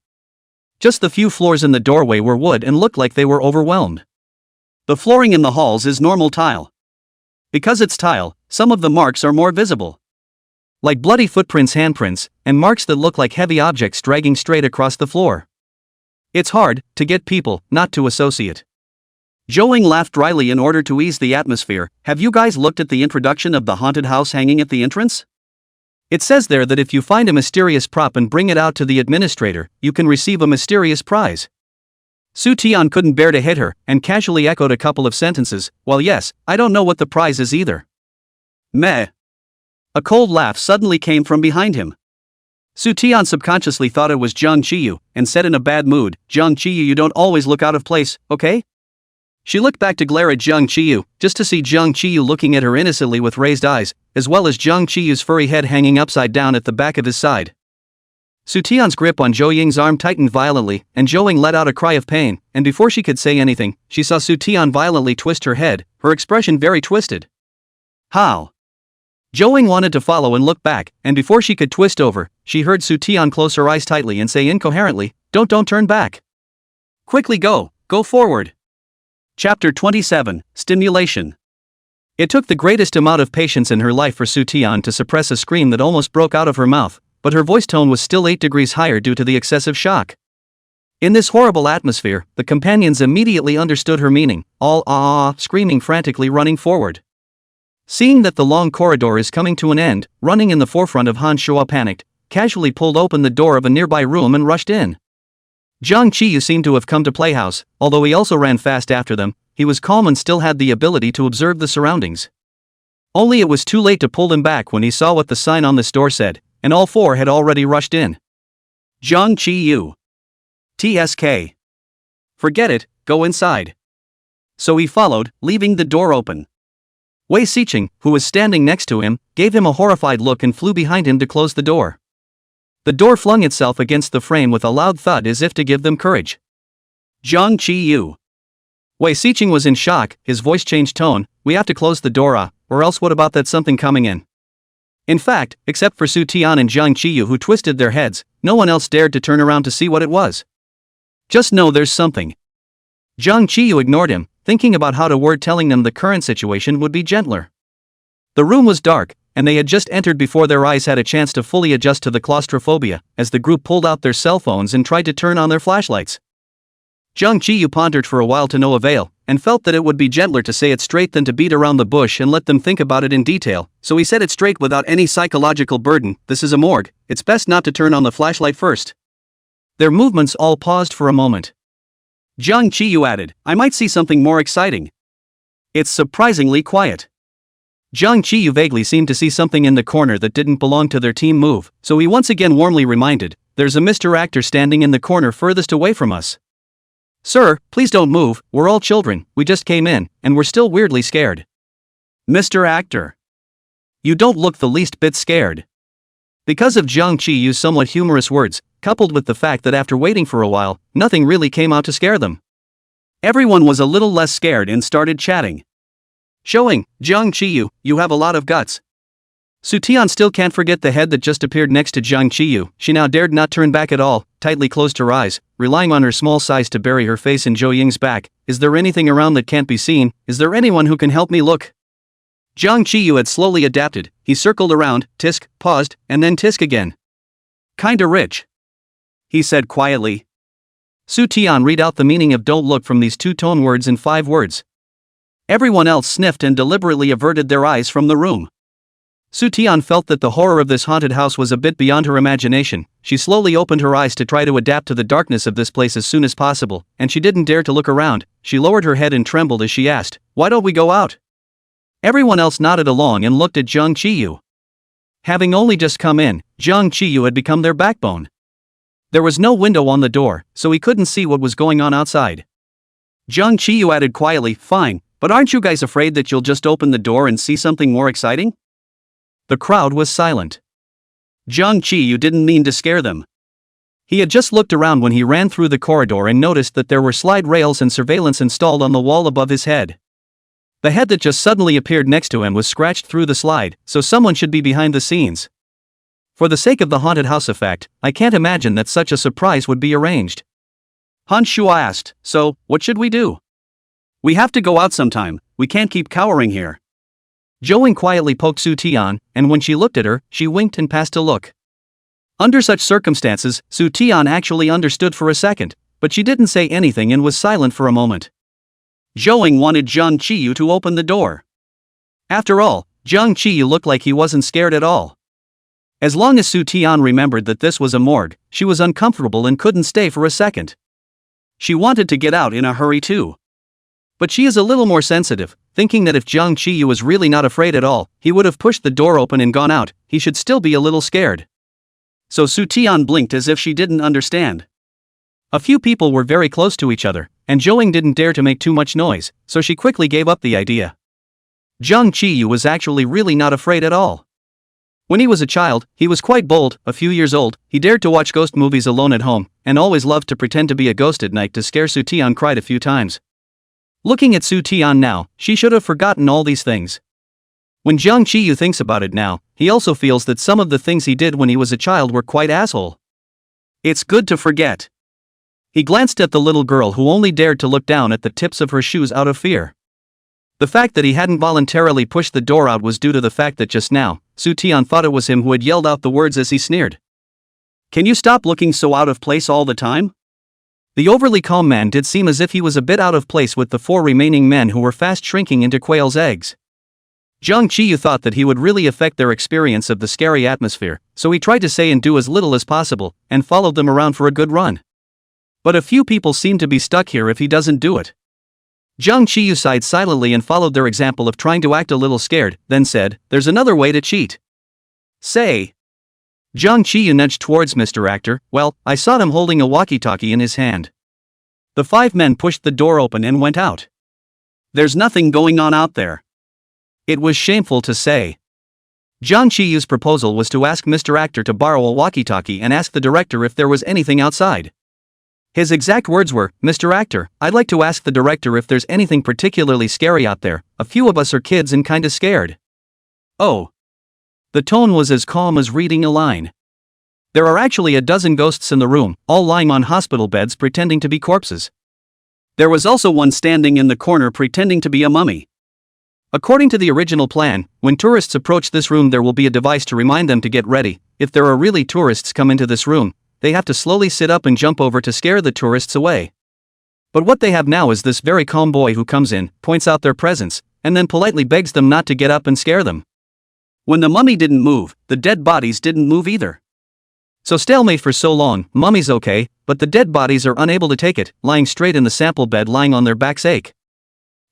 Just the few floors in the doorway were wood and looked like they were overwhelmed. The flooring in the halls is normal tile. Because it's tile, some of the marks are more visible. Like bloody footprints, handprints, and marks that look like heavy objects dragging straight across the floor. It's hard to get people not to associate. Zhou laughed dryly in order to ease the atmosphere. "Have you guys looked at the introduction of the haunted house hanging at the entrance? It says there that if you find a mysterious prop and bring it out to the administrator, you can receive a mysterious prize. Su Tian couldn't bear to hit her, and casually echoed a couple of sentences, well yes, I don't know what the prize is either. Meh. A cold laugh suddenly came from behind him. Su Tian subconsciously thought it was Zhang Qiyu, and said in a bad mood, Zhang Qiyu, you don't always look out of place, okay? She looked back to glare at Zhang Qiyu, just to see Zhang Qiyu looking at her innocently with raised eyes, as well as Zhang Qiyu's furry head hanging upside down at the back of his side. Su Tian's grip on Zhou Ying's arm tightened violently, and Zhou Ying let out a cry of pain, and before she could say anything, she saw Su Tian violently twist her head, her expression very twisted. How? Zhou Ying wanted to follow and look back, and before she could twist over, she heard Su Tian close her eyes tightly and say incoherently, don't turn back. Quickly go forward. Chapter 27, Stimulation. It took the greatest amount of patience in her life for Su Tian to suppress a scream that almost broke out of her mouth, but her voice tone was still 8 degrees higher due to the excessive shock. In this horrible atmosphere, the companions immediately understood her meaning, all screaming frantically running forward. Seeing that the long corridor is coming to an end, running in the forefront of Han Shuo panicked, casually pulled open the door of a nearby room and rushed in. Zhang Qiyu seemed to have come to playhouse, although he also ran fast after them, he was calm and still had the ability to observe the surroundings. Only it was too late to pull him back when he saw what the sign on this door said, and all four had already rushed in. Zhang Qiyu. TSK. Forget it, go inside. So he followed, leaving the door open. Wei Xiqing, who was standing next to him, gave him a horrified look and flew behind him to close the door. The door flung itself against the frame with a loud thud as if to give them courage. Zhang Qiyu. Wei Xiqing was in shock, his voice changed tone, we have to close the door, or else what about that something coming in? In fact, except for Su Tian and Zhang Qiyu who twisted their heads, no one else dared to turn around to see what it was. Just know there's something. Zhang Qiyu ignored him, thinking about how to word telling them the current situation would be gentler. The room was dark, and they had just entered before their eyes had a chance to fully adjust to the claustrophobia, as the group pulled out their cell phones and tried to turn on their flashlights. Zhang Qiyu pondered for a while to no avail, and felt that it would be gentler to say it straight than to beat around the bush and let them think about it in detail, so he said it straight without any psychological burden, this is a morgue, it's best not to turn on the flashlight first. Their movements all paused for a moment. Zhang Qiyu added, I might see something more exciting. It's surprisingly quiet. Zhang Qiyu vaguely seemed to see something in the corner that didn't belong to their team move, so he once again warmly reminded, there's a Mr. Actor standing in the corner furthest away from us. Sir, please don't move, we're all children, we just came in, and we're still weirdly scared. Mr. Actor. You don't look the least bit scared. Because of Zhang Qiyu's somewhat humorous words, coupled with the fact that after waiting for a while, nothing really came out to scare them. Everyone was a little less scared and started chatting. Showing, Zhang Qiyu, you have a lot of guts. Su Tian still can't forget the head that just appeared next to Zhang Qiyu, she now dared not turn back at all, tightly closed her eyes, relying on her small size to bury her face in Zhou Ying's back, is there anything around that can't be seen, is there anyone who can help me look? Zhang Qiyu had slowly adapted, he circled around, tisk, paused, and then tisk again. Kinda rich. He said quietly. Su Tian read out the meaning of don't look from these two-tone words in 5 words. Everyone else sniffed and deliberately averted their eyes from the room. Su Tian felt that the horror of this haunted house was a bit beyond her imagination, she slowly opened her eyes to try to adapt to the darkness of this place as soon as possible, and she didn't dare to look around, she lowered her head and trembled as she asked, why don't we go out? Everyone else nodded along and looked at Zhang Qiyu. Having only just come in, Zhang Qiyu had become their backbone. There was no window on the door, so he couldn't see what was going on outside. Zhang Qiyu added quietly, fine, but aren't you guys afraid that you'll just open the door and see something more exciting? The crowd was silent. Zhang Qiyu didn't mean to scare them. He had just looked around when he ran through the corridor and noticed that there were slide rails and surveillance installed on the wall above his head. The head that just suddenly appeared next to him was scratched through the slide, so someone should be behind the scenes. For the sake of the haunted house effect, I can't imagine that such a surprise would be arranged. Han Shuo asked, so, what should we do? We have to go out sometime, we can't keep cowering here. Zhou Ying quietly poked Su Tian, and when she looked at her, she winked and passed a look. Under such circumstances, Su Tian actually understood for a second, but she didn't say anything and was silent for a moment. Zhou Ying wanted Zhang Qiyu to open the door. After all, Zhang Qiyu looked like he wasn't scared at all. As long as Su Tian remembered that this was a morgue, she was uncomfortable and couldn't stay for a second. She wanted to get out in a hurry too. But she is a little more sensitive, thinking that if Jiang Qiyu was really not afraid at all, he would have pushed the door open and gone out. He should still be a little scared. So Su Tian blinked as if she didn't understand. A few people were very close to each other, and Zhou didn't dare to make too much noise, so she quickly gave up the idea. Jiang Qiyu was actually really not afraid at all. When he was a child, he was quite bold. A few years old, he dared to watch ghost movies alone at home, and always loved to pretend to be a ghost at night to scare Su Tian. Cried a few times. Looking at Su Tian now, she should have forgotten all these things. When Jiang Qiyu thinks about it now, he also feels that some of the things he did when he was a child were quite asshole. It's good to forget. He glanced at the little girl who only dared to look down at the tips of her shoes out of fear. The fact that he hadn't voluntarily pushed the door out was due to the fact that just now, Su Tian thought it was him who had yelled out the words as he sneered. Can you stop looking so out of place all the time? The overly calm man did seem as if he was a bit out of place with the 4 remaining men who were fast shrinking into quail's eggs. Jiang Qiyu thought that he would really affect their experience of the scary atmosphere, so he tried to say and do as little as possible, and followed them around for a good run. But a few people seem to be stuck here if he doesn't do it. Jiang Qiyu sighed silently and followed their example of trying to act a little scared, then said, "There's another way to cheat." Say. Jiang Qiyu nudged towards Mr. Actor. Well, I saw him holding a walkie-talkie in his hand. The 5 men pushed the door open and went out. There's nothing going on out there. It was shameful to say. Jiang Qiyu's proposal was to ask Mr. Actor to borrow a walkie-talkie and ask the director if there was anything outside. His exact words were, "Mr. Actor, I'd like to ask the director if there's anything particularly scary out there. A few of us are kids and kinda scared." Oh. The tone was as calm as reading a line. There are actually a dozen ghosts in the room, all lying on hospital beds pretending to be corpses. There was also one standing in the corner pretending to be a mummy. According to the original plan, when tourists approach this room there will be a device to remind them to get ready. If there are really tourists come into this room, they have to slowly sit up and jump over to scare the tourists away. But what they have now is this very calm boy who comes in, points out their presence, and then politely begs them not to get up and scare them. When the mummy didn't move, the dead bodies didn't move either. So stalemate for so long, mummy's okay, but the dead bodies are unable to take it, lying straight in the sample bed lying on their backs ache.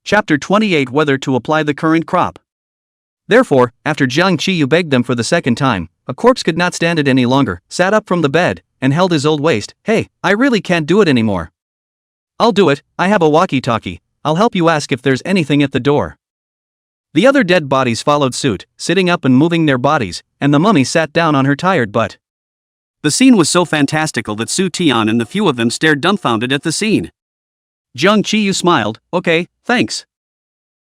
Chapter 28 Whether to apply the current crop. Therefore, after Jiang Qiyu begged them for the second time, a corpse could not stand it any longer, sat up from the bed, and held his old waist. "Hey, I really can't do it anymore." "I'll do it, I have a walkie-talkie, I'll help you ask if there's anything at the door." The other dead bodies followed suit, sitting up and moving their bodies, and the mummy sat down on her tired butt. The scene was so fantastical that Su Tian and the few of them stared dumbfounded at the scene. Jiang Qiyu smiled, "Okay, thanks."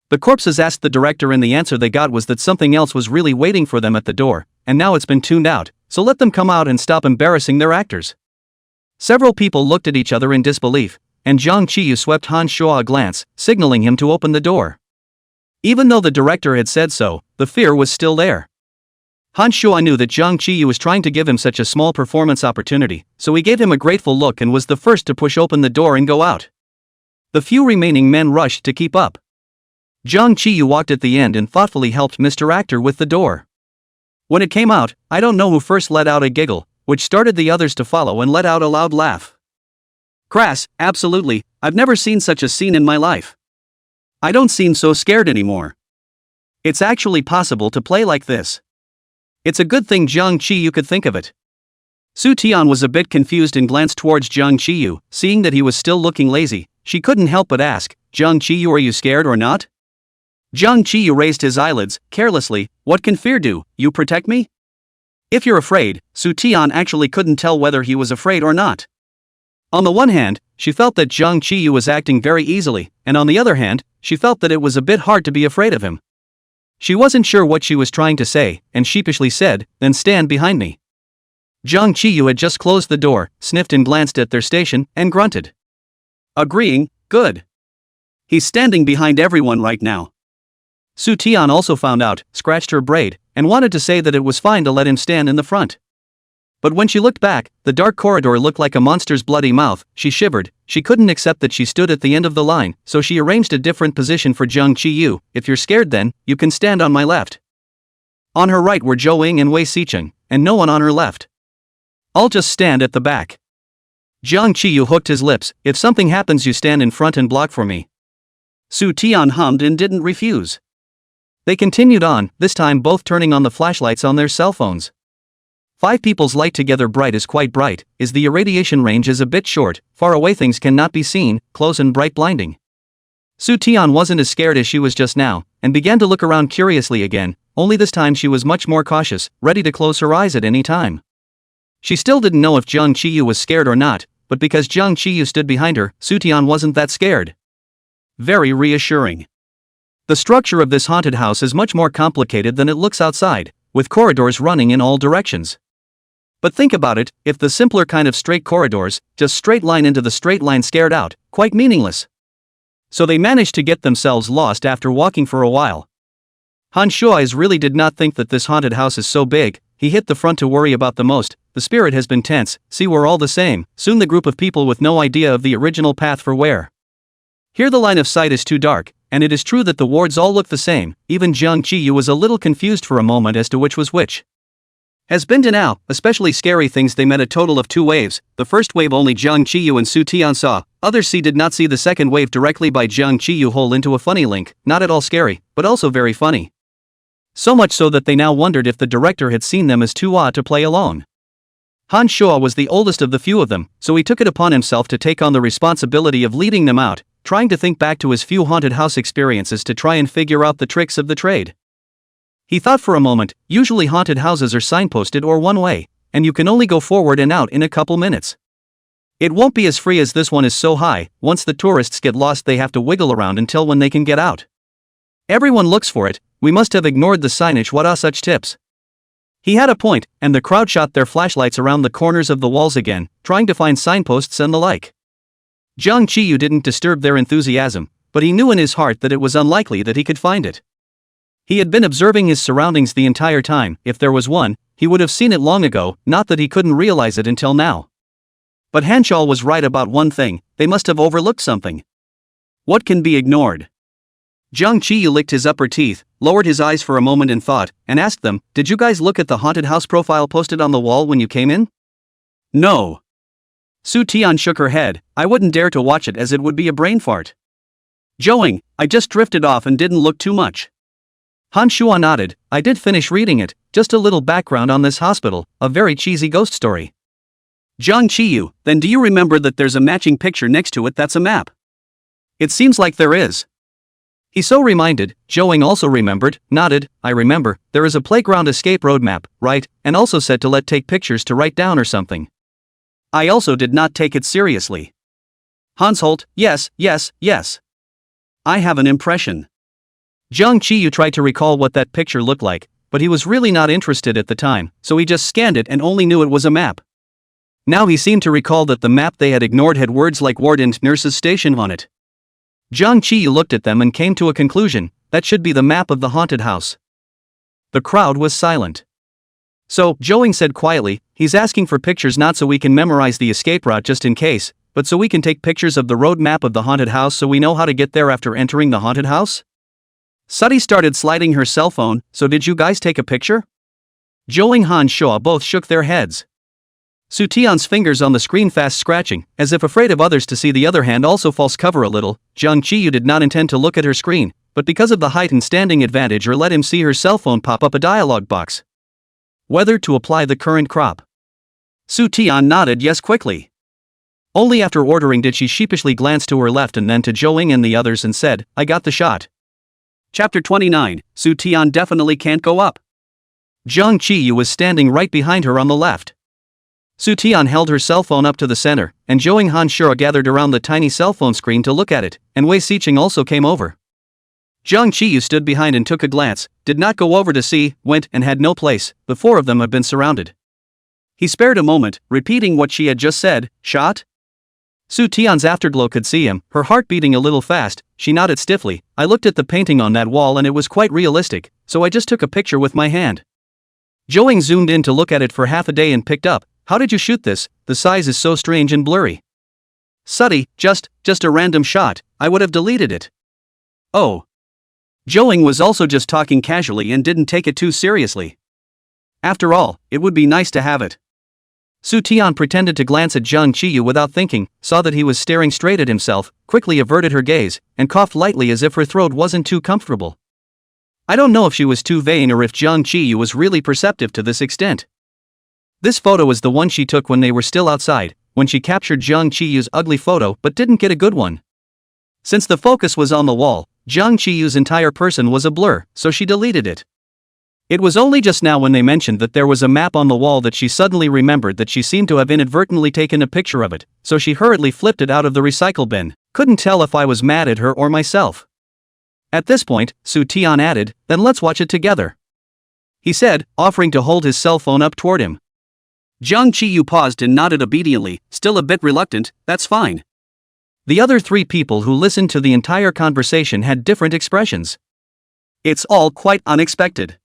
The corpses asked the director and the answer they got was that something else was really waiting for them at the door, and now it's been tuned out, so let them come out and stop embarrassing their actors. Several people looked at each other in disbelief, and Jiang Qiyu swept Han Shuo a glance, signaling him to open the door. Even though the director had said so, the fear was still there. Han Shuo knew that Jiang Qiyu was trying to give him such a small performance opportunity, so he gave him a grateful look and was the first to push open the door and go out. The few remaining men rushed to keep up. Jiang Qiyu walked at the end and thoughtfully helped Mr. Actor with the door. When it came out, I don't know who first let out a giggle, which started the others to follow and let out a loud laugh. Crass, absolutely, I've never seen such a scene in my life. I don't seem so scared anymore. It's actually possible to play like this. It's a good thing Jiang Qiyu could think of it. Su Tian was a bit confused and glanced towards Jiang Qiyu, seeing that he was still looking lazy. She couldn't help but ask, "Jiang Qiyu, are you scared or not?" Jiang Qiyu raised his eyelids, carelessly. "What can fear do? You protect me?" If you're afraid, Su Tian actually couldn't tell whether he was afraid or not. On the one hand, she felt that Jiang Qiyu was acting very easily, and on the other hand, she felt that it was a bit hard to be afraid of him. She wasn't sure what she was trying to say, and sheepishly said, "Then stand behind me." Jiang Qiyu had just closed the door, sniffed and glanced at their station, and grunted. Agreeing, good. He's standing behind everyone right now. Su Tian also found out, scratched her braid, and wanted to say that it was fine to let him stand in the front. But when she looked back, the dark corridor looked like a monster's bloody mouth. She shivered. She couldn't accept that she stood at the end of the line, so she arranged a different position for Jiang Qiyu. "If you're scared then, you can stand on my left." On her right were Zhou Ying and Wei Xicheng, and no one on her left. I'll just stand at the back. Jiang Qiyu hooked his lips. If something happens, you stand in front and block for me. Su Tian hummed and didn't refuse. They continued on, this time both turning on the flashlights on their cell phones. 5 people's light together bright is quite bright, is the irradiation range is a bit short, far away things cannot be seen, close and bright blinding. Su Tian wasn't as scared as she was just now, and began to look around curiously again, only this time she was much more cautious, ready to close her eyes at any time. She still didn't know if Jiang Qiyu was scared or not, but because Jiang Qiyu stood behind her, Su Tian wasn't that scared. Very reassuring. The structure of this haunted house is much more complicated than it looks outside, with corridors running in all directions. But think about it, if the simpler kind of straight corridors, just straight line into the straight line scared out, quite meaningless. So they managed to get themselves lost after walking for a while. Han Shuai's really did not think that this haunted house is so big. He hit the front to worry about the most. The spirit has been tense, see we're all the same, soon the group of people with no idea of the original path for where. Here the line of sight is too dark, and it is true that the wards all look the same, even Jiang Qiyu was a little confused for a moment as to which was which. Has been to now, especially scary things they met a total of 2 waves, the first wave only Jiang Qiyu and Su Tian saw, others did not see the second wave directly by Jiang Qiyu hole into a funny link, not at all scary, but also very funny. So much so that they now wondered if the director had seen them as too odd to play alone. Han Shua was the oldest of the few of them, so he took it upon himself to take on the responsibility of leading them out, trying to think back to his few haunted house experiences to try and figure out the tricks of the trade. He thought for a moment, usually haunted houses are signposted or one way, and you can only go forward and out in a couple minutes. It won't be as free as this one is so high, once the tourists get lost they have to wiggle around until when they can get out. Everyone looks for it, we must have ignored the signage, what are such tips? He had a point, and the crowd shot their flashlights around the corners of the walls again, trying to find signposts and the like. Jiang Qiyu didn't disturb their enthusiasm, but he knew in his heart that it was unlikely that he could find it. He had been observing his surroundings the entire time. If there was one, he would have seen it long ago, not that he couldn't realize it until now. But Hanshal was right about one thing, they must have overlooked something. What can be ignored? Jiang Qiyu licked his upper teeth, lowered his eyes for a moment in thought, and asked them, did you guys look at the haunted house profile posted on the wall when you came in? No. Su Tian shook her head, I wouldn't dare to watch it as it would be a brain fart. Joing, I just drifted off and didn't look too much. Han Shua nodded, I did finish reading it, just a little background on this hospital, a very cheesy ghost story. Jiang Qiyu, then do you remember that there's a matching picture next to it that's a map? It seems like there is. He so reminded, Joing also remembered, nodded, I remember, there is a playground escape roadmap, right, and also said to let take pictures to write down or something. I also did not take it seriously. Hans Holt, yes. I have an impression. Jiang Qiyu tried to recall what that picture looked like, but he was really not interested at the time, so he just scanned it and only knew it was a map. Now he seemed to recall that the map they had ignored had words like ward and nurse's station on it. Jiang Qiyu looked at them and came to a conclusion, that should be the map of the haunted house. The crowd was silent. So, Joing said quietly, he's asking for pictures not so we can memorize the escape route just in case, but so we can take pictures of the road map of the haunted house so we know how to get there after entering the haunted house? Sati started sliding her cell phone, so did you guys take a picture? Joing Han Shua both shook their heads. Su Tian's fingers on the screen fast scratching, as if afraid of others to see the other hand also false cover a little. Jiang Qiyu did not intend to look at her screen, but because of the height and standing advantage or let him see her cell phone pop up a dialog box. Whether to apply the current crop. Su Tian nodded yes quickly. Only after ordering did she sheepishly glance to her left and then to Joing and the others and said, I got the shot. Chapter 29, Su Tian definitely can't go up. Jiang Qiyu was standing right behind her on the left. Su Tian held her cell phone up to the center, and Joing Han Shura gathered around the tiny cell phone screen to look at it, and Wei Siqing also came over. Jiang Qiyu stood behind and took a glance, did not go over to see, went and had no place, the 4 of them had been surrounded. He spared a moment, repeating what she had just said, shot? Su Tian's afterglow could see him, her heart beating a little fast. She nodded stiffly, I looked at the painting on that wall and it was quite realistic, so I just took a picture with my hand. Joing zoomed in to look at it for half a day and picked up, how did you shoot this, the size is so strange and blurry. Sutty, just a random shot, I would have deleted it. Oh. Joing was also just talking casually and didn't take it too seriously. After all, it would be nice to have it. Su Tian pretended to glance at Zhang Qiyu without thinking, saw that he was staring straight at himself, quickly averted her gaze, and coughed lightly as if her throat wasn't too comfortable. I don't know if she was too vain or if Zhang Qiyu was really perceptive to this extent. This photo is the one she took when they were still outside, when she captured Zhang Qiyu's ugly photo but didn't get a good one. Since the focus was on the wall, Zhang Qiyu's entire person was a blur, so she deleted it. It was only just now when they mentioned that there was a map on the wall that she suddenly remembered that she seemed to have inadvertently taken a picture of it, so she hurriedly flipped it out of the recycle bin. Couldn't tell if I was mad at her or myself. At this point, Su Tian added, "Then let's watch it together," he said, offering to hold his cell phone up toward him. Zhang Qiyu paused and nodded obediently, still a bit reluctant. "That's fine." The other three people who listened to the entire conversation had different expressions. It's all quite unexpected.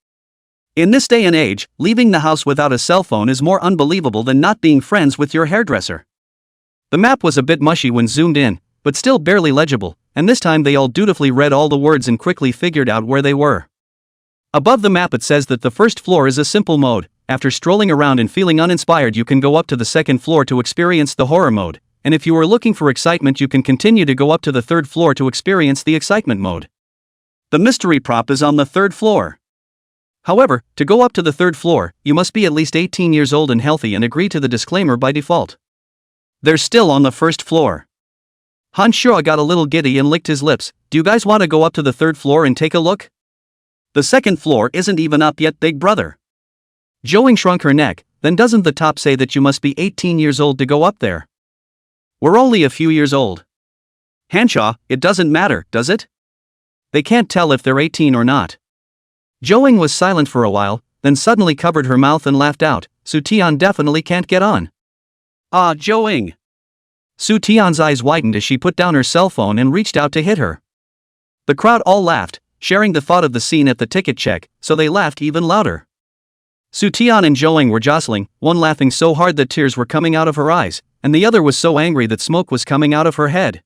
In this day and age, leaving the house without a cell phone is more unbelievable than not being friends with your hairdresser. The map was a bit mushy when zoomed in, but still barely legible, and this time they all dutifully read all the words and quickly figured out where they were. Above the map it says that the first floor is a simple mode. After strolling around and feeling uninspired you can go up to the second floor to experience the horror mode, and if you are looking for excitement you can continue to go up to the third floor to experience the excitement mode. The mystery prop is on the third floor. However, to go up to the third floor, you must be at least 18 years old and healthy and agree to the disclaimer by default. They're still on the first floor. Han Shua got a little giddy and licked his lips. "Do you guys want to go up to the third floor and take a look? The second floor isn't even up yet, big brother." Zhou shrunk her neck. "Then doesn't the top say that you must be 18 years old to go up there? We're only a few years old." "Hanshaw, it doesn't matter, does it? They can't tell if they're 18 or not." Zhou was silent for a while, then suddenly covered her mouth and laughed out. "Su Tian definitely can't get on." "Ah, Zhou." Su Tian's eyes widened as she put down her cell phone and reached out to hit her. The crowd all laughed, sharing the thought of the scene at the ticket check, so they laughed even louder. Su Tian and Zhou were jostling, one laughing so hard that tears were coming out of her eyes, and the other was so angry that smoke was coming out of her head.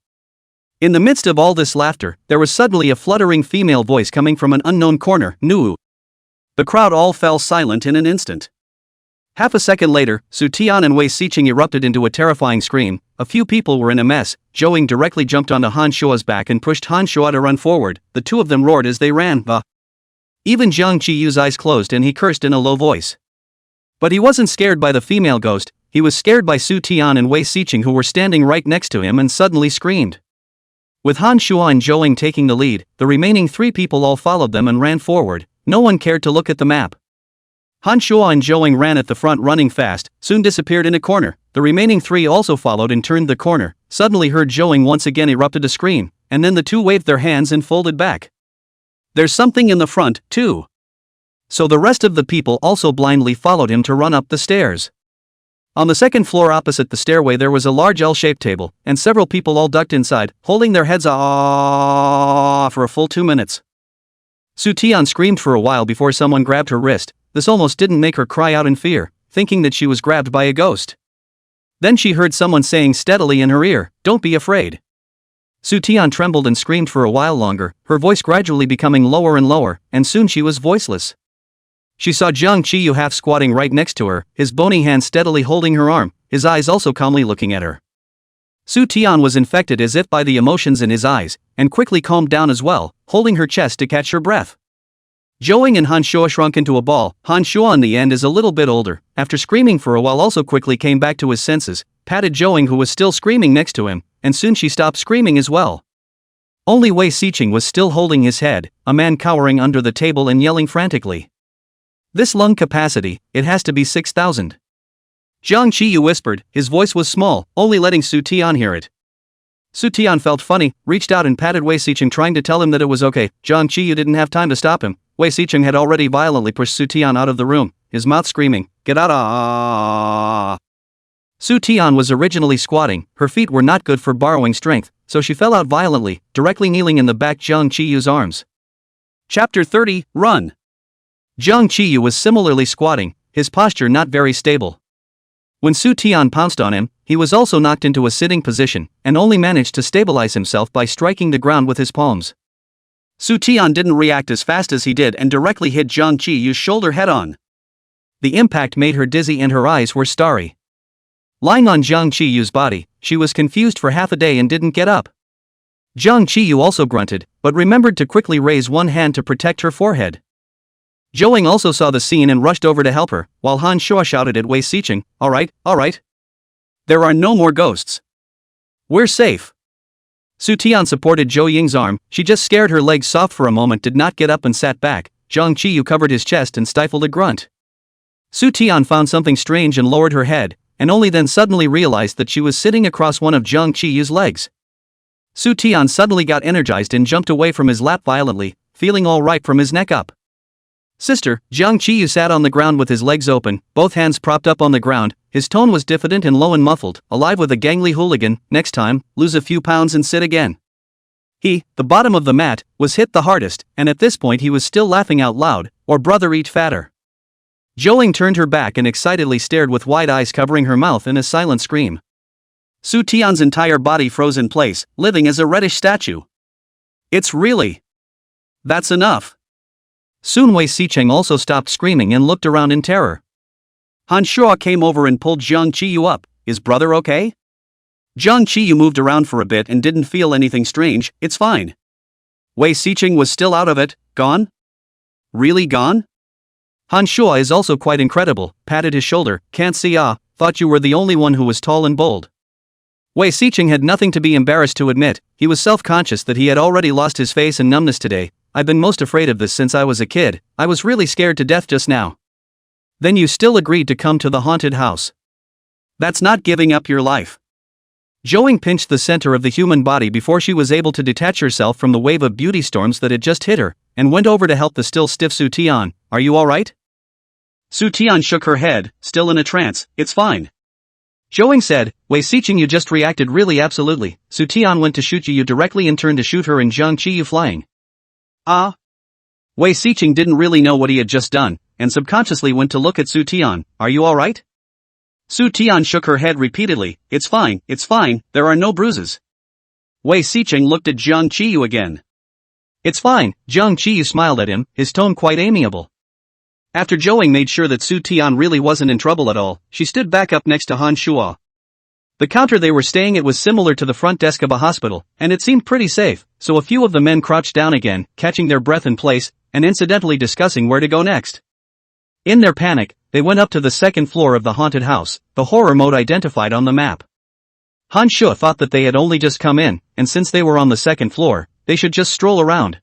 In the midst of all this laughter, there was suddenly a fluttering female voice coming from an unknown corner, "Nu." The crowd all fell silent in an instant. Half a second later, Su Tian and Wei Xiqing erupted into a terrifying scream. A few people were in a mess. Zhou directly jumped onto Han Shua's back and pushed Han Shua to run forward. The two of them roared as they ran. Even Zhang Qiyu's eyes closed and he cursed in a low voice. But he wasn't scared by the female ghost, he was scared by Su Tian and Wei Xiqing who were standing right next to him and suddenly screamed. With Han Shua and Zhou taking the lead, the remaining three people all followed them and ran forward. No one cared to look at the map. Han Shua and Zhou ran at the front running fast, soon disappeared in a corner. The remaining three also followed and turned the corner, suddenly heard Zhou once again erupted a scream, and then the two waved their hands and folded back. "There's something in the front, too." So the rest of the people also blindly followed him to run up the stairs. On the second floor opposite the stairway there was a large L-shaped table, and several people all ducked inside, holding their heads for a full 2 minutes. Su Tian screamed for a while before someone grabbed her wrist. This almost didn't make her cry out in fear, thinking that she was grabbed by a ghost. Then she heard someone saying steadily in her ear, "Don't be afraid." Su Tian trembled and screamed for a while longer, her voice gradually becoming lower and lower, and soon she was voiceless. She saw Zhang Qiyu half squatting right next to her, his bony hand steadily holding her arm, his eyes also calmly looking at her. Su Tian was infected as if by the emotions in his eyes, and quickly calmed down as well, holding her chest to catch her breath. Zhou and Han Shua shrunk into a ball. Han Shua in the end is a little bit older, after screaming for a while also quickly came back to his senses, patted Zhou who was still screaming next to him, and soon she stopped screaming as well. Only Wei Xiqing was still holding his head, a man cowering under the table and yelling frantically. "This lung capacity, it has to be 6,000. Zhang Qiyu whispered, his voice was small, only letting Su Tian hear it. Su Tian felt funny, reached out and patted Wei Xiqing trying to tell him that it was okay. Zhang Qiyu didn't have time to stop him. Wei Xiqing had already violently pushed Su Tian out of the room, his mouth screaming, "Get out!" Su Tian was originally squatting, her feet were not good for borrowing strength, so she fell out violently, directly kneeling in the back Zhang Qiyu's arms. Chapter 30, Run. Zhang Qiyu was similarly squatting, his posture not very stable. When Su Tian pounced on him, he was also knocked into a sitting position, and only managed to stabilize himself by striking the ground with his palms. Su Tian didn't react as fast as he did and directly hit Zhang Qiyu's shoulder head-on. The impact made her dizzy and her eyes were starry. Lying on Jiang Qiyu's body, she was confused for half a day and didn't get up. Jiang Qiyu also grunted, but remembered to quickly raise one hand to protect her forehead. Zhou also saw the scene and rushed over to help her, while Han Shuo shouted at Wei Xiqing, alright. There are no more ghosts. We're safe. Su Tian supported Zhou Ying's arm, she just scared her legs soft for a moment, did not get up and sat back. Jiang Qiyu covered his chest and stifled a grunt. Su Tian found something strange and lowered her head, and only then suddenly realized that she was sitting across one of Jiang Qiyu's legs. Su Tian suddenly got energized and jumped away from his lap violently, feeling all right from his neck up. Sister, Jiang Qiyu sat on the ground with his legs open, both hands propped up on the ground. His tone was diffident and low and muffled, alive with a gangly hooligan. Next time, lose a few pounds and sit again. He, the bottom of the mat, was hit the hardest, and at this point he was still laughing out loud, or brother eat fatter. Zhou turned her back and excitedly stared with wide eyes covering her mouth in a silent scream. Su Tian's entire body froze in place, living as a reddish statue. It's really... That's enough. Soon Wei Xiqing also stopped screaming and looked around in terror. Han Shuo came over and pulled Jiang Qiyu up. Is brother okay? Jiang Qiyu moved around for a bit and didn't feel anything strange. It's fine. Wei Xiqing was still out of it. Gone? Really gone? Han Shuo is also quite incredible, patted his shoulder. Can't see thought you were the only one who was tall and bold. Wei Xiqing had nothing to be embarrassed to admit, he was self-conscious that he had already lost his face and numbness today. I've been most afraid of this since I was a kid, I was really scared to death just now. Then you still agreed to come to the haunted house. That's not giving up your life. Zhou pinched the center of the human body before she was able to detach herself from the wave of beauty storms that had just hit her, and went over to help the still stiff Su Tian. Are you alright? Su Tian shook her head, still in a trance. It's fine. Zhou said, Wei Xiqing, you just reacted really absolutely. Su Tian went to shoot you directly and turned to shoot her and Jiang Qiyu flying. Wei Xiqing didn't really know what he had just done, and subconsciously went to look at Su Tian. Are you alright? Su Tian shook her head repeatedly. It's fine, there are no bruises. Wei Xiqing looked at Jiang Qiyu again. It's fine, Jiang Qiyu smiled at him, his tone quite amiable. After Zhou made sure that Su Tian really wasn't in trouble at all, she stood back up next to Han Shuo. The counter they were staying at was similar to the front desk of a hospital, and it seemed pretty safe, so a few of the men crouched down again, catching their breath in place, and incidentally discussing where to go next. In their panic, they went up to the second floor of the haunted house, the horror mode identified on the map. Han Shuo thought that they had only just come in, and since they were on the second floor, they should just stroll around.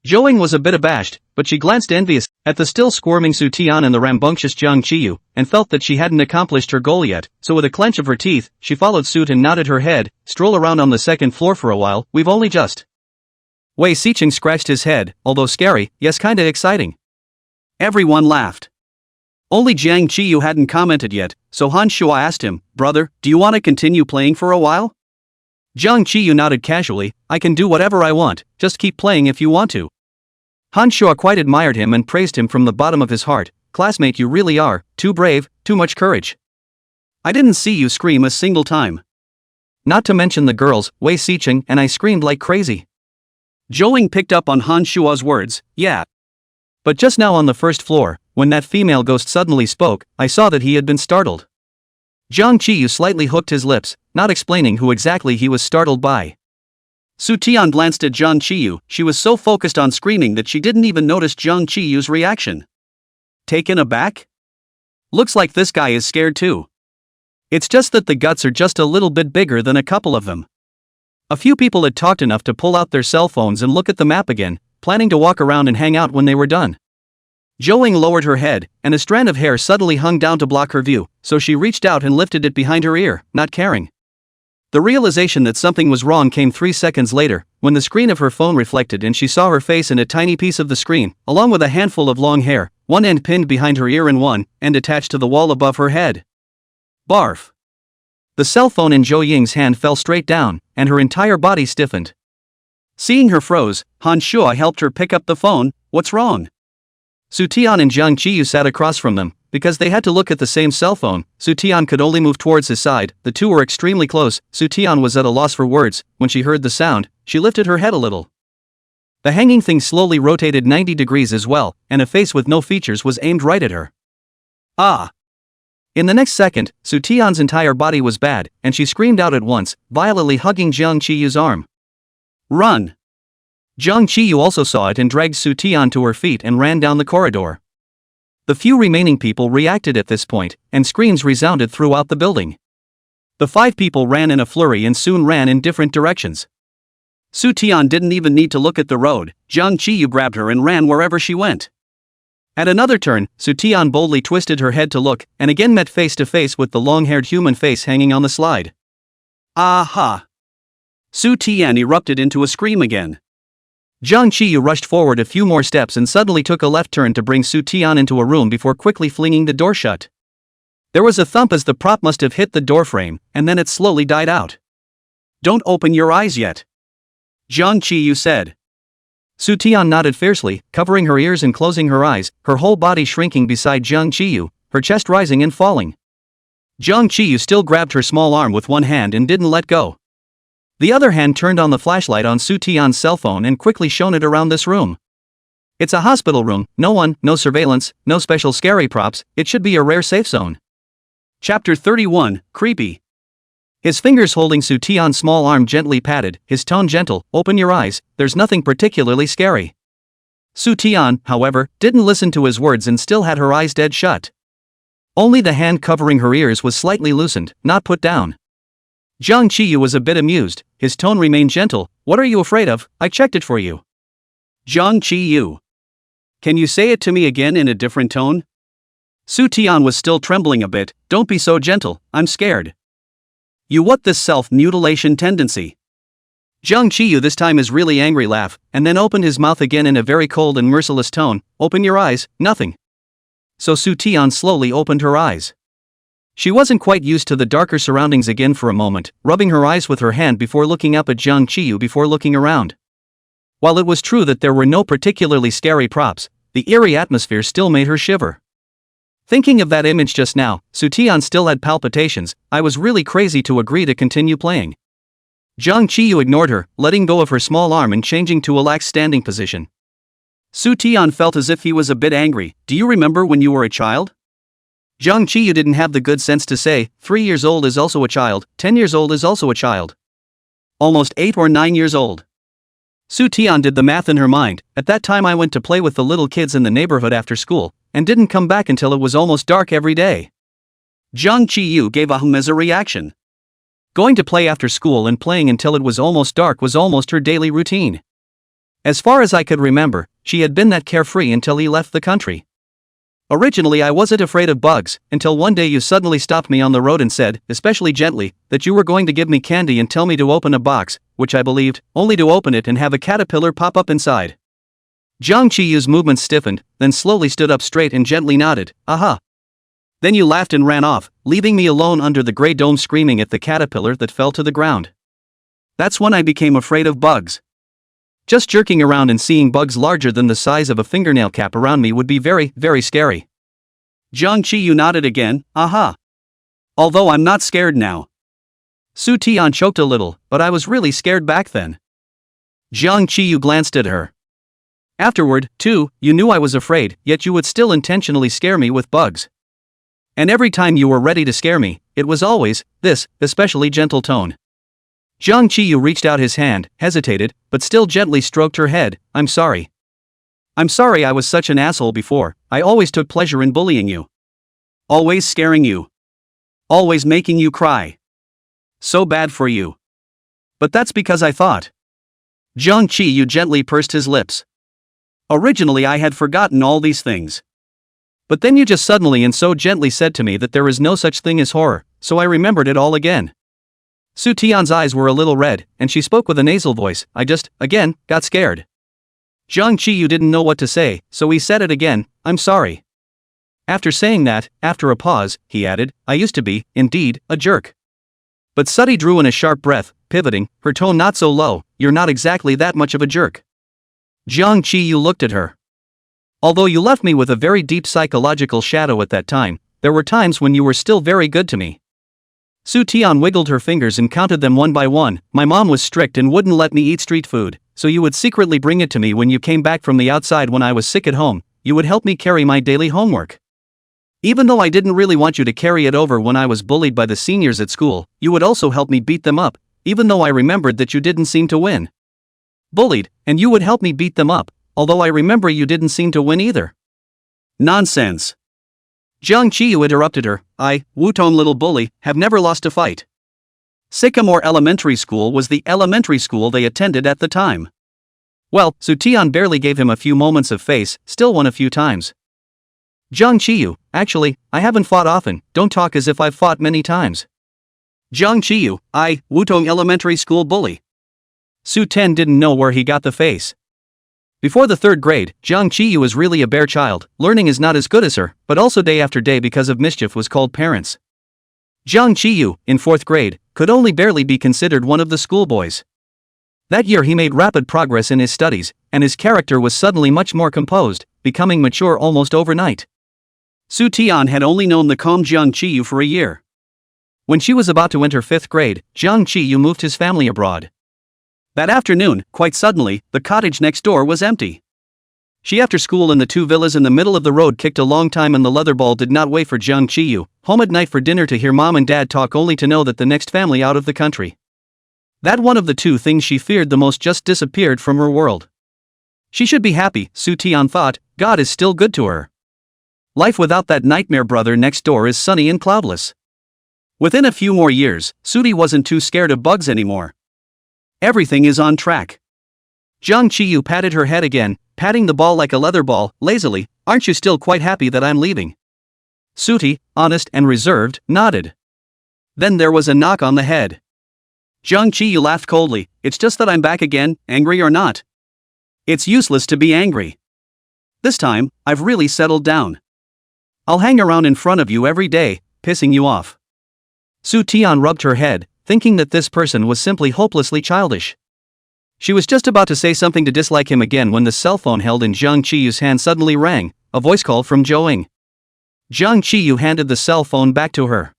Zhou was a bit abashed, but she glanced envious at the still squirming Su Tian and the rambunctious Jiang Qiyu, and felt that she hadn't accomplished her goal yet, so with a clench of her teeth, she followed suit and nodded her head. Stroll around on the second floor for a while, we've only just... Wei Xiqing scratched his head, although scary, yes kinda exciting. Everyone laughed. Only Jiang Qiyu hadn't commented yet, so Han Shuo asked him, brother, do you want to continue playing for a while? Jiang Qiyu nodded casually, I can do whatever I want, just keep playing if you want to. Han Shuo quite admired him and praised him from the bottom of his heart. Classmate, you really are, too brave, too much courage. I didn't see you scream a single time. Not to mention the girls, Wei Xiqing and I screamed like crazy. Zhou picked up on Han Shuo's words, yeah. But just now on the first floor, when that female ghost suddenly spoke, I saw that he had been startled. Jiang Qiyu slightly hooked his lips, not explaining who exactly he was startled by. Su Tian glanced at Jiang Qiyu, she was so focused on screaming that she didn't even notice Jiang Qiyu's reaction. Taken aback? Looks like this guy is scared too. It's just that the guts are just a little bit bigger than a couple of them. A few people had talked enough to pull out their cell phones and look at the map again, planning to walk around and hang out when they were done. Zhou lowered her head, and a strand of hair suddenly hung down to block her view, so she reached out and lifted it behind her ear, not caring. The realization that something was wrong came 3 seconds later, when the screen of her phone reflected and she saw her face in a tiny piece of the screen, along with a handful of long hair, one end pinned behind her ear and one end attached to the wall above her head. Barf. The cell phone in Zhou Ying's hand fell straight down, and her entire body stiffened. Seeing her froze, Han Shuo helped her pick up the phone. What's wrong? Su Tian and Jiang Qiyu sat across from them. Because they had to look at the same cell phone, Su Tian could only move towards his side. The two were extremely close. Su Tian was at a loss for words. When she heard the sound, she lifted her head a little. The hanging thing slowly rotated 90 degrees as well, and a face with no features was aimed right at her. Ah! In the next second, Su Tian's entire body was bad, and she screamed out at once, violently hugging Jiang Qiyu's arm. Run! Jiang Qiyu also saw it and dragged Su Tian to her feet and ran down the corridor. The few remaining people reacted at this point, and screams resounded throughout the building. The 5 people ran in a flurry and soon ran in different directions. Su Tian didn't even need to look at the road. Jiang Qiyu grabbed her and ran wherever she went. At another turn, Su Tian boldly twisted her head to look, and again met face to face with the long-haired human face hanging on the slide. Aha! Su Tian erupted into a scream again. Jiang Qiyu rushed forward a few more steps and suddenly took a left turn to bring Su Tian into a room before quickly flinging the door shut. There was a thump as the prop must have hit the doorframe, and then it slowly died out. Don't open your eyes yet, Jiang Qiyu said. Su Tian nodded fiercely, covering her ears and closing her eyes, her whole body shrinking beside Jiang Qiyu, her chest rising and falling. Jiang Qiyu still grabbed her small arm with one hand and didn't let go. The other hand turned on the flashlight on Su Tian's cell phone and quickly shone it around this room. It's a hospital room, no surveillance, no special scary props, it should be a rare safe zone. Chapter 31, Creepy. His fingers holding Su Tian's small arm gently patted, his tone gentle, open your eyes, there's nothing particularly scary. Su Tian, however, didn't listen to his words and still had her eyes dead shut. Only the hand covering her ears was slightly loosened, not put down. Jiang Qiyu was a bit amused, his tone remained gentle, what are you afraid of, I checked it for you. Jiang Qiyu. Can you say it to me again in a different tone? Su Tian was still trembling a bit, don't be so gentle, I'm scared. You what this self-mutilation tendency? Jiang Qiyu this time is really angry laugh, and then opened his mouth again in a very cold and merciless tone, open your eyes, nothing. So Su Tian slowly opened her eyes. She wasn't quite used to the darker surroundings again for a moment, rubbing her eyes with her hand before looking up at Jiang Qiyu before looking around. While it was true that there were no particularly scary props, the eerie atmosphere still made her shiver. Thinking of that image just now, Su Tian still had palpitations, I was really crazy to agree to continue playing. Jiang Qiyu ignored her, letting go of her small arm and changing to a lax standing position. Su Tian felt as if he was a bit angry, do you remember when you were a child? Jiang Qiyu didn't have the good sense to say, 3 years old is also a child, 10 years old is also a child. Almost 8 or 9 years old. Su Tian did the math in her mind, at that time I went to play with the little kids in the neighborhood after school, and didn't come back until it was almost dark every day. Jiang Qiyu gave a hum as a reaction. Going to play after school and playing until it was almost dark was almost her daily routine. As far as I could remember, she had been that carefree until he left the country. Originally I wasn't afraid of bugs, until one day you suddenly stopped me on the road and said, especially gently, that you were going to give me candy and tell me to open a box, which I believed, only to open it and have a caterpillar pop up inside. Jiang Qiyu's movements stiffened, then slowly stood up straight and gently nodded, aha. Then you laughed and ran off, leaving me alone under the grey dome screaming at the caterpillar that fell to the ground. That's when I became afraid of bugs. Just jerking around and seeing bugs larger than the size of a fingernail cap around me would be very, very scary. Jiang Qiyu nodded again, aha. Although I'm not scared now. Su Tian choked a little, but I was really scared back then. Jiang Qiyu glanced at her. Afterward, too, you knew I was afraid, yet you would still intentionally scare me with bugs. And every time you were ready to scare me, it was always this, especially gentle tone. Jiang Qiyu reached out his hand, hesitated, but still gently stroked her head, I'm sorry. I'm sorry I was such an asshole before, I always took pleasure in bullying you. Always scaring you. Always making you cry. So bad for you. But that's because I thought. Jiang Qiyu gently pursed his lips. Originally I had forgotten all these things. But then you just suddenly and so gently said to me that there is no such thing as horror, so I remembered it all again. Su Tian's eyes were a little red, and she spoke with a nasal voice, I just, again, got scared. Jiang Qiyu didn't know what to say, so he said it again, I'm sorry. After saying that, after a pause, he added, I used to be, indeed, a jerk. But Suddy drew in a sharp breath, pivoting, her tone not so low, you're not exactly that much of a jerk. Jiang Qiyu looked at her. Although you left me with a very deep psychological shadow at that time, there were times when you were still very good to me. Su Tian wiggled her fingers and counted them one by one, my mom was strict and wouldn't let me eat street food, so you would secretly bring it to me when you came back from the outside when I was sick at home, you would help me carry my daily homework. Even though I didn't really want you to carry it over when I was bullied by the seniors at school, you would also help me beat them up, even though I remembered that you didn't seem to win. Bullied, and you would help me beat them up, although I remember you didn't seem to win either. Nonsense. Jiang Qiyu interrupted her. I, Wutong little bully, have never lost a fight. Sycamore Elementary School was the elementary school they attended at the time. Well, Su Tian barely gave him a few moments of face, still won a few times. Jiang Qiyu, actually, I haven't fought often, don't talk as if I've fought many times. Jiang Qiyu, I, Wutong Elementary School bully. Su Ten didn't know where he got the face. Before the 3rd grade, Jiang Qiyu was really a bare child, learning is not as good as her, but also day after day because of mischief was called parents. Jiang Qiyu, in 4th grade, could only barely be considered one of the schoolboys. That year he made rapid progress in his studies, and his character was suddenly much more composed, becoming mature almost overnight. Su Tian had only known the calm Jiang Qiyu for a year. When she was about to enter 5th grade, Jiang Qiyu moved his family abroad. That afternoon, quite suddenly, the cottage next door was empty. She after school in the 2 villas in the middle of the road kicked a long time and the leather ball did not wait for Jiang Qiyu, home at night for dinner to hear mom and dad talk only to know that the next family out of the country. That one of the 2 things she feared the most just disappeared from her world. She should be happy, Su Tian thought, God is still good to her. Life without that nightmare brother next door is sunny and cloudless. Within a few more years, Sudi wasn't too scared of bugs anymore. Everything is on track. Jiang Qiyu patted her head again, patting the ball like a leather ball, lazily. Aren't you still quite happy that I'm leaving? Suti, honest and reserved, nodded. Then there was a knock on the head. Jiang Qiyu laughed coldly. It's just that I'm back again, angry or not. It's useless to be angry. This time, I've really settled down. I'll hang around in front of you every day, pissing you off. Su Tian rubbed her head, thinking that this person was simply hopelessly childish. She was just about to say something to dislike him again when the cell phone held in Jiang Qiyu's hand suddenly rang, a voice call from Zhou Ying. Jiang Qiyu handed the cell phone back to her.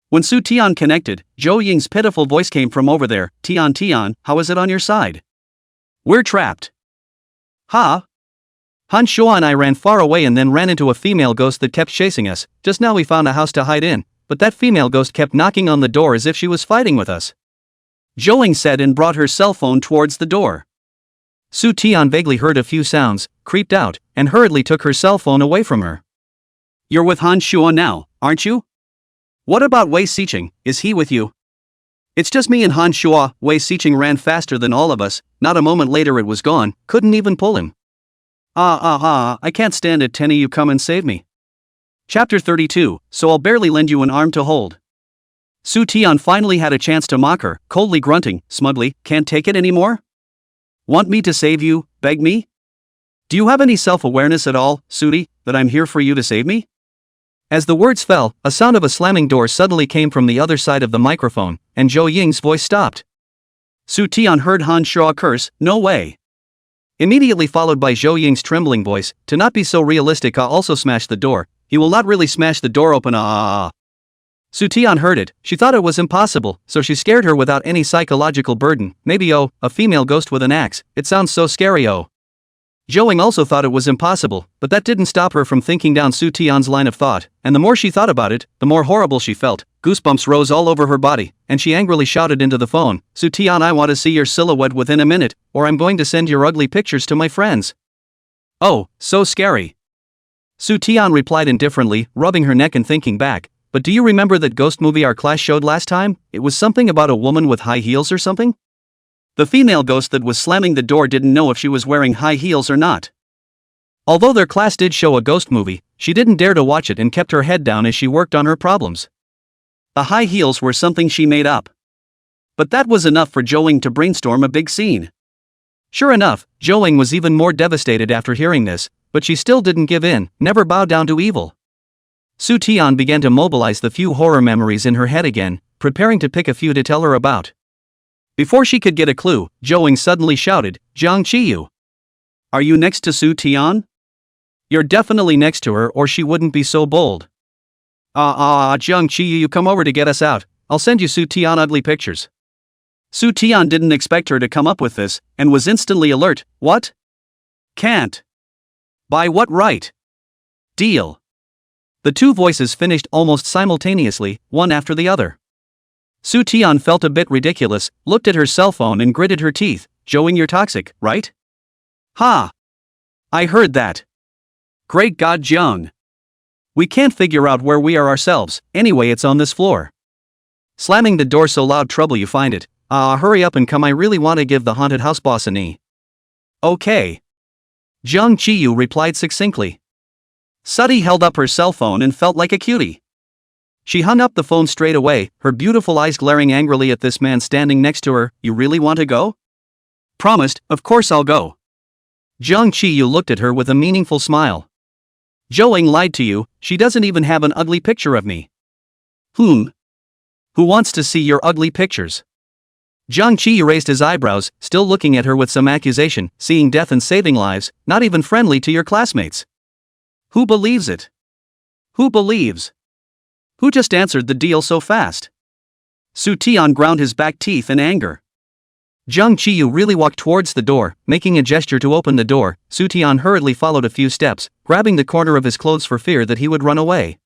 When Su Tian connected, Zhou Ying's pitiful voice came from over there. Tian, how is it on your side? We're trapped. Ha? Han Shuo and I ran far away and then ran into a female ghost that kept chasing us. Just now we found a house to hide in, but that female ghost kept knocking on the door as if she was fighting with us. Zhou Ying said and brought her cell phone towards the door. Su Tian vaguely heard a few sounds, creeped out, and hurriedly took her cell phone away from her. You're with Han Shuo now, aren't you? What about Wei Xiqing, is he with you? It's just me and Han Shuo. Wei Xiqing ran faster than all of us, not a moment later it was gone, couldn't even pull him. I can't stand it, Tenny, you come and save me. Chapter 32, so I'll barely lend you an arm to hold. Su Tian finally had a chance to mock her, coldly grunting, smugly, can't take it anymore? Want me to save you, beg me? Do you have any self-awareness at all, Sudi, that I'm here for you to save me? As the words fell, a sound of a slamming door suddenly came from the other side of the microphone, and Zhou Ying's voice stopped. Su Tian heard Han Shuo curse, no way. Immediately followed by Zhou Ying's trembling voice, to not be so realistic, I'll also smash the door. He will not really smash the door open. Su Tian heard it, she thought it was impossible, so she scared her without any psychological burden. Maybe a female ghost with an axe, it sounds so scary. Zhou Ying also thought it was impossible, but that didn't stop her from thinking down Su Tian's line of thought, and the more she thought about it, the more horrible she felt. Goosebumps rose all over her body, and she angrily shouted into the phone, Su Tian, I want to see your silhouette within a minute, or I'm going to send your ugly pictures to my friends. Oh, so scary. Su Tian replied indifferently, rubbing her neck and thinking back, but do you remember that ghost movie our class showed last time? It was something about a woman with high heels or something? The female ghost that was slamming the door didn't know if she was wearing high heels or not. Although their class did show a ghost movie, she didn't dare to watch it and kept her head down as she worked on her problems. The high heels were something she made up. But that was enough for Zhou Ying to brainstorm a big scene. Sure enough, Zhou Ying was even more devastated after hearing this, but she still didn't give in, never bow down to evil. Su Tian began to mobilize the few horror memories in her head again, preparing to pick a few to tell her about. Before she could get a clue, Zhou Ying suddenly shouted, Jiang Qiyu. Are you next to Su Tian? You're definitely next to her or she wouldn't be so bold. Jiang Qiyu, you come over to get us out, I'll send you Su Tian ugly pictures. Su Tian didn't expect her to come up with this, and was instantly alert. What? Can't. By what right? Deal. The two voices finished almost simultaneously, one after the other. Su Tian felt a bit ridiculous, looked at her cell phone and gritted her teeth. Joing, you're toxic, right? Ha! I heard that. Great God, Jiang. We can't figure out where we are ourselves, anyway it's on this floor. Slamming the door so loud trouble you find it. Hurry up and come, I really want to give the haunted house boss a knee. Okay. Jiang Qiyu replied succinctly. Sudi held up her cell phone and felt like a cutie. She hung up the phone straight away, her beautiful eyes glaring angrily at this man standing next to her. You really want to go? Promised, of course I'll go. Jiang Qiyu looked at her with a meaningful smile. Zhou lied to you, she doesn't even have an ugly picture of me. Who wants to see your ugly pictures? Jiang Qiyu raised his eyebrows, still looking at her with some accusation, seeing death and saving lives, not even friendly to your classmates. Who believes it? Who believes? Who just answered the deal so fast? Su Tian ground his back teeth in anger. Jiang Qiyu really walked towards the door, making a gesture to open the door. Su Tian hurriedly followed a few steps, grabbing the corner of his clothes for fear that he would run away.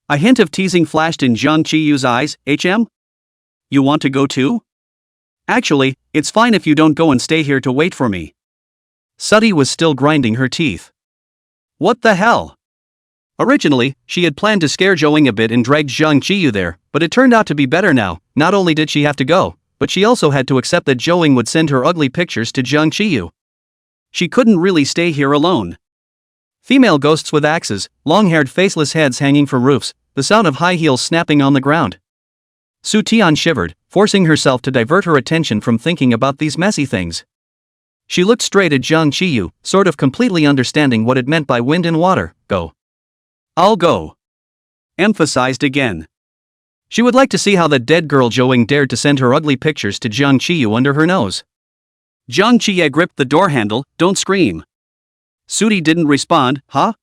A hint of teasing flashed in Jiang Qiyu's eyes. You want to go too? Actually, it's fine if you don't go and stay here to wait for me. Sudi was still grinding her teeth. What the hell? Originally, she had planned to scare Zhou a bit and dragged Jiang Qiyu there, but it turned out to be better now. Not only did she have to go, but she also had to accept that Zhou would send her ugly pictures to Jiang Qiyu. She couldn't really stay here alone. Female ghosts with axes, long-haired faceless heads hanging from roofs, the sound of high heels snapping on the ground. Su Tian shivered, forcing herself to divert her attention from thinking about these messy things. She looked straight at Jiang Qiyu, sort of completely understanding what it meant by wind and water. Go. I'll go. Emphasized again. She would like to see how that dead girl Zhou dared to send her ugly pictures to Jiang Qiyu under her nose. Jiang Qiyu gripped the door handle. Don't scream. Sudi didn't respond. Huh?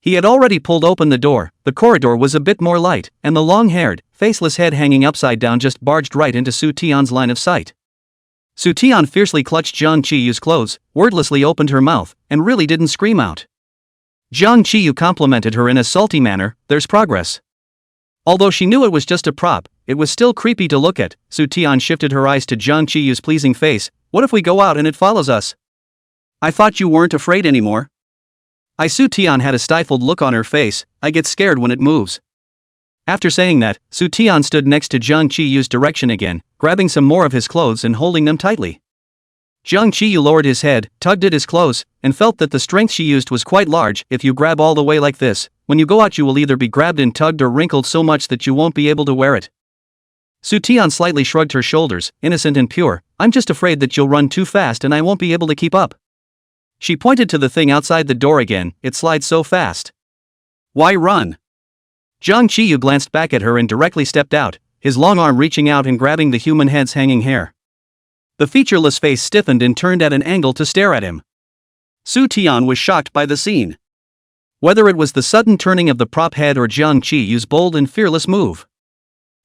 He had already pulled open the door. The corridor was a bit more light, and the long-haired, faceless head hanging upside down just barged right into Su Tian's line of sight. Su Tian fiercely clutched Jiang Qiyu's clothes, wordlessly opened her mouth, and really didn't scream out. Jiang Qiyu complimented her in a salty manner. There's progress. Although she knew it was just a prop, it was still creepy to look at. Su Tian shifted her eyes to Jiang Qiyu's pleasing face. What if we go out and it follows us? I thought you weren't afraid anymore. Su Tian had a stifled look on her face. I get scared when it moves. After saying that, Su Tian stood next to Jiang Qiyu's direction again, grabbing some more of his clothes and holding them tightly. Jiang Qiyu lowered his head, tugged at his clothes, and felt that the strength she used was quite large. If you grab all the way like this, when you go out you will either be grabbed and tugged or wrinkled so much that you won't be able to wear it. Su Tian slightly shrugged her shoulders, innocent and pure. I'm just afraid that you'll run too fast and I won't be able to keep up. She pointed to the thing outside the door again. It slides so fast. Why run? Jiang Qiyu glanced back at her and directly stepped out, his long arm reaching out and grabbing the human head's hanging hair. The featureless face stiffened and turned at an angle to stare at him. Su Tian was shocked by the scene. Whether it was the sudden turning of the prop head or Jiang Qiyu's bold and fearless move.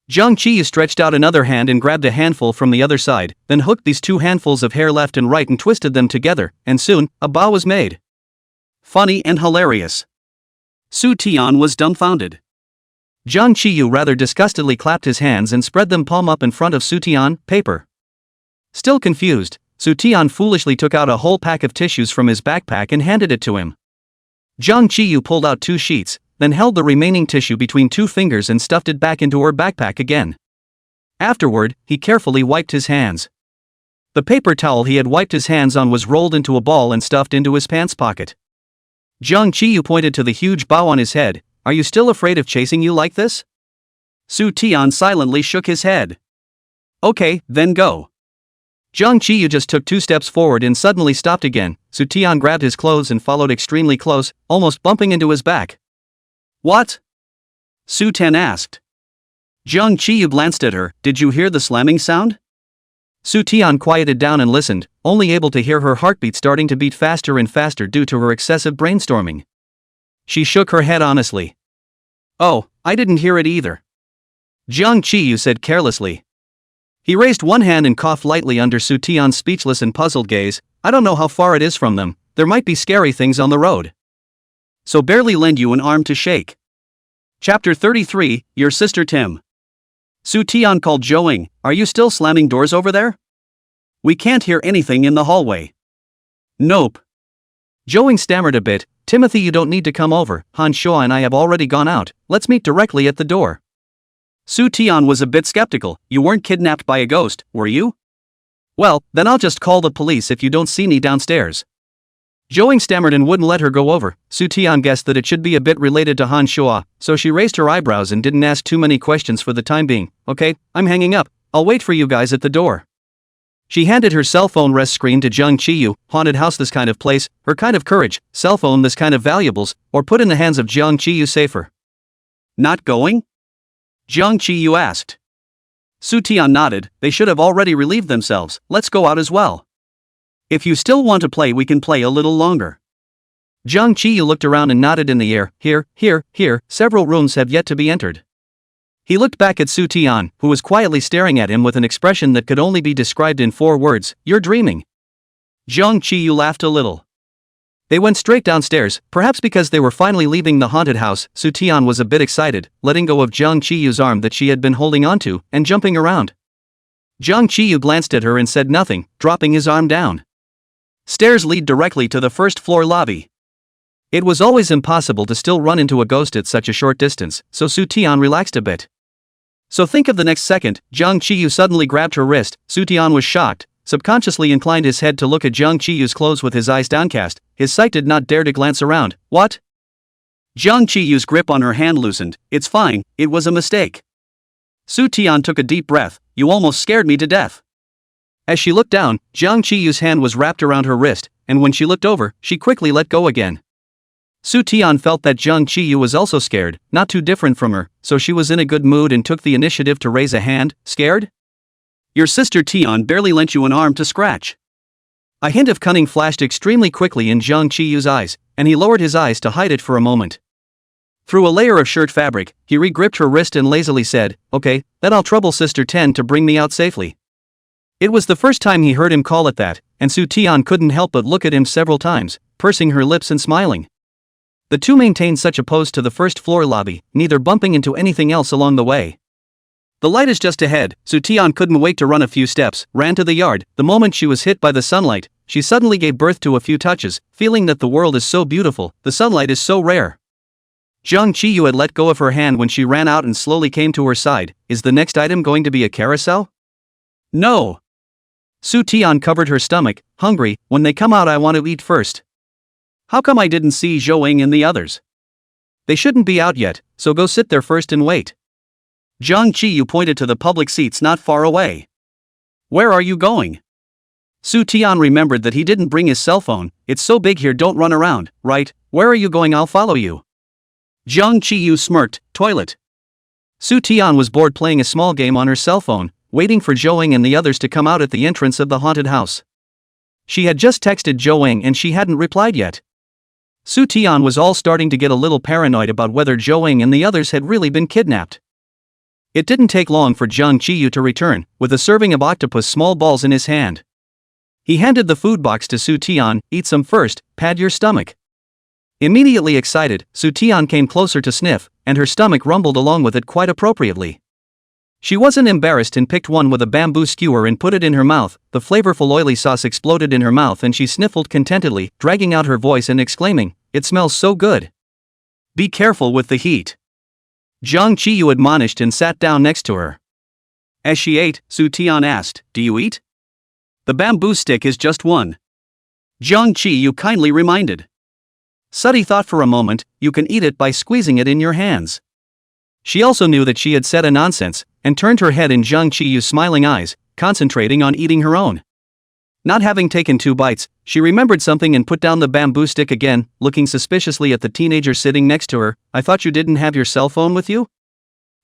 Jiang Qiyu stretched out another hand and grabbed a handful from the other side, then hooked these two handfuls of hair left and right and twisted them together, and soon, a bow was made. Funny and hilarious. Su Tian was dumbfounded. Jiang Qiyu rather disgustedly clapped his hands and spread them palm up in front of Su Tian. Paper. Still confused, Su Tian foolishly took out a whole pack of tissues from his backpack and handed it to him. Jiang Qiyu pulled out 2 sheets, then held the remaining tissue between 2 fingers and stuffed it back into her backpack again. Afterward, he carefully wiped his hands. The paper towel he had wiped his hands on was rolled into a ball and stuffed into his pants pocket. Jiang Qiyu pointed to the huge bow on his head. Are you still afraid of chasing you like this? Su Tian silently shook his head. Okay, then go. Jiang Qiyu just took 2 steps forward and suddenly stopped again. Su Tian grabbed his clothes and followed extremely close, almost bumping into his back. What? Su Tian asked. Jiang Qiyu glanced at her. Did you hear the slamming sound? Su Tian quieted down and listened, only able to hear her heartbeat starting to beat faster and faster due to her excessive brainstorming. She shook her head honestly. Oh, I didn't hear it either. Jiang Qiyu said carelessly. He raised one hand and coughed lightly under Su Tian's speechless and puzzled gaze. I don't know how far it is from them, there might be scary things on the road. So barely lend you an arm to shake. Chapter 33, Your Sister Tim. Su Tian called Zhou. Are you still slamming doors over there? We can't hear anything in the hallway. Nope. Zhou stammered a bit. Timothy, you don't need to come over. Han Shuo and I have already gone out. Let's meet directly at the door. Su Tian was a bit skeptical. You weren't kidnapped by a ghost, were you? Well, then I'll just call the police if you don't see me downstairs. Zhou stammered and wouldn't let her go over. Su Tian guessed that it should be a bit related to Han Shuo, so she raised her eyebrows and didn't ask too many questions for the time being. Okay, I'm hanging up. I'll wait for you guys at the door. She handed her cell phone rest screen to Zhang Qiyu. Haunted house, this kind of place, her kind of courage. Cell phone, this kind of valuables, or put in the hands of Zhang Qiyu safer. Not going? Zhang Qiyu asked. Su Tian nodded. They should have already relieved themselves. Let's go out as well. If you still want to play, we can play a little longer. Zhang Qiyu looked around and nodded in the air. Here, several rooms have yet to be entered. He looked back at Su Tian, who was quietly staring at him with an expression that could only be described in 4 words. You're dreaming. Zhang Qiyu laughed a little. They went straight downstairs, perhaps because they were finally leaving the haunted house. Su Tian was a bit excited, letting go of Zhang Qiyu's arm that she had been holding onto, and jumping around. Zhang Qiyu glanced at her and said nothing, dropping his arm down. Stairs lead directly to the first-floor lobby. It was always impossible to still run into a ghost at such a short distance, so Su Tian relaxed a bit. So think of the next second, Zhang Qiyu suddenly grabbed her wrist. Su Tian was shocked, subconsciously inclined his head to look at Zhang Qiyu's clothes with his eyes downcast. His sight did not dare to glance around. What? Zhang Qiyu's grip on her hand loosened. It's fine, it was a mistake. Su Tian took a deep breath. You almost scared me to death. As she looked down, Zhang Qiyu's hand was wrapped around her wrist, and when she looked over, she quickly let go again. Su Tian felt that Zhang Qiyu was also scared, not too different from her, so she was in a good mood and took the initiative to raise a hand. Scared? Your sister Tian barely lent you an arm to scratch. A hint of cunning flashed extremely quickly in Zhang Qiyu's eyes, and he lowered his eyes to hide it for a moment. Through a layer of shirt fabric, he re-gripped her wrist and lazily said, Okay, then I'll trouble Sister Ten to bring me out safely. It was the first time he heard him call it that, and Su Tian couldn't help but look at him several times, pursing her lips and smiling. The two maintained such a pose to the first-floor lobby, neither bumping into anything else along the way. The light is just ahead. Su Tian couldn't wait to run a few steps, ran to the yard. The moment she was hit by the sunlight, she suddenly gave birth to a few touches, feeling that the world is so beautiful, the sunlight is so rare. Zhang Qiyu had let go of her hand when she ran out and slowly came to her side. Is the next item going to be a carousel? No. Su Tian covered her stomach. Hungry. When they come out I want to eat first. How come I didn't see Zhou and the others? They shouldn't be out yet, so go sit there first and wait. Zhang Qiyu pointed to the public seats not far away. Where are you going? Su Tian remembered that he didn't bring his cell phone. It's so big here, don't run around, right? Where are you going? I'll follow you. Zhang Qiyu smirked. Toilet. Su Tian was bored playing a small game on her cell phone, waiting for Zhou and the others to come out at the entrance of the haunted house. She had just texted Zhou and she hadn't replied yet. Su Tian was all starting to get a little paranoid about whether Zhou and the others had really been kidnapped. It didn't take long for Zhang Qiyu to return, with a serving of octopus small balls in his hand. He handed the food box to Su Tian. Eat some first, pad your stomach. Immediately excited, Su Tian came closer to sniff, and her stomach rumbled along with it quite appropriately. She wasn't embarrassed and picked one with a bamboo skewer and put it in her mouth. The flavorful oily sauce exploded in her mouth and she sniffled contentedly, dragging out her voice and exclaiming, It smells so good. Be careful with the heat. Zhang Qiyu admonished and sat down next to her. As she ate, Su Tian asked, Do you eat? The bamboo stick is just one. Zhang Qiyu kindly reminded. Suddy thought for a moment, you can eat it by squeezing it in your hands. She also knew that she had said a nonsense, and turned her head in Zhang Qiyu's smiling eyes, concentrating on eating her own. Not having taken 2 bites, she remembered something and put down the bamboo stick again, looking suspiciously at the teenager sitting next to her. I thought you didn't have your cell phone with you?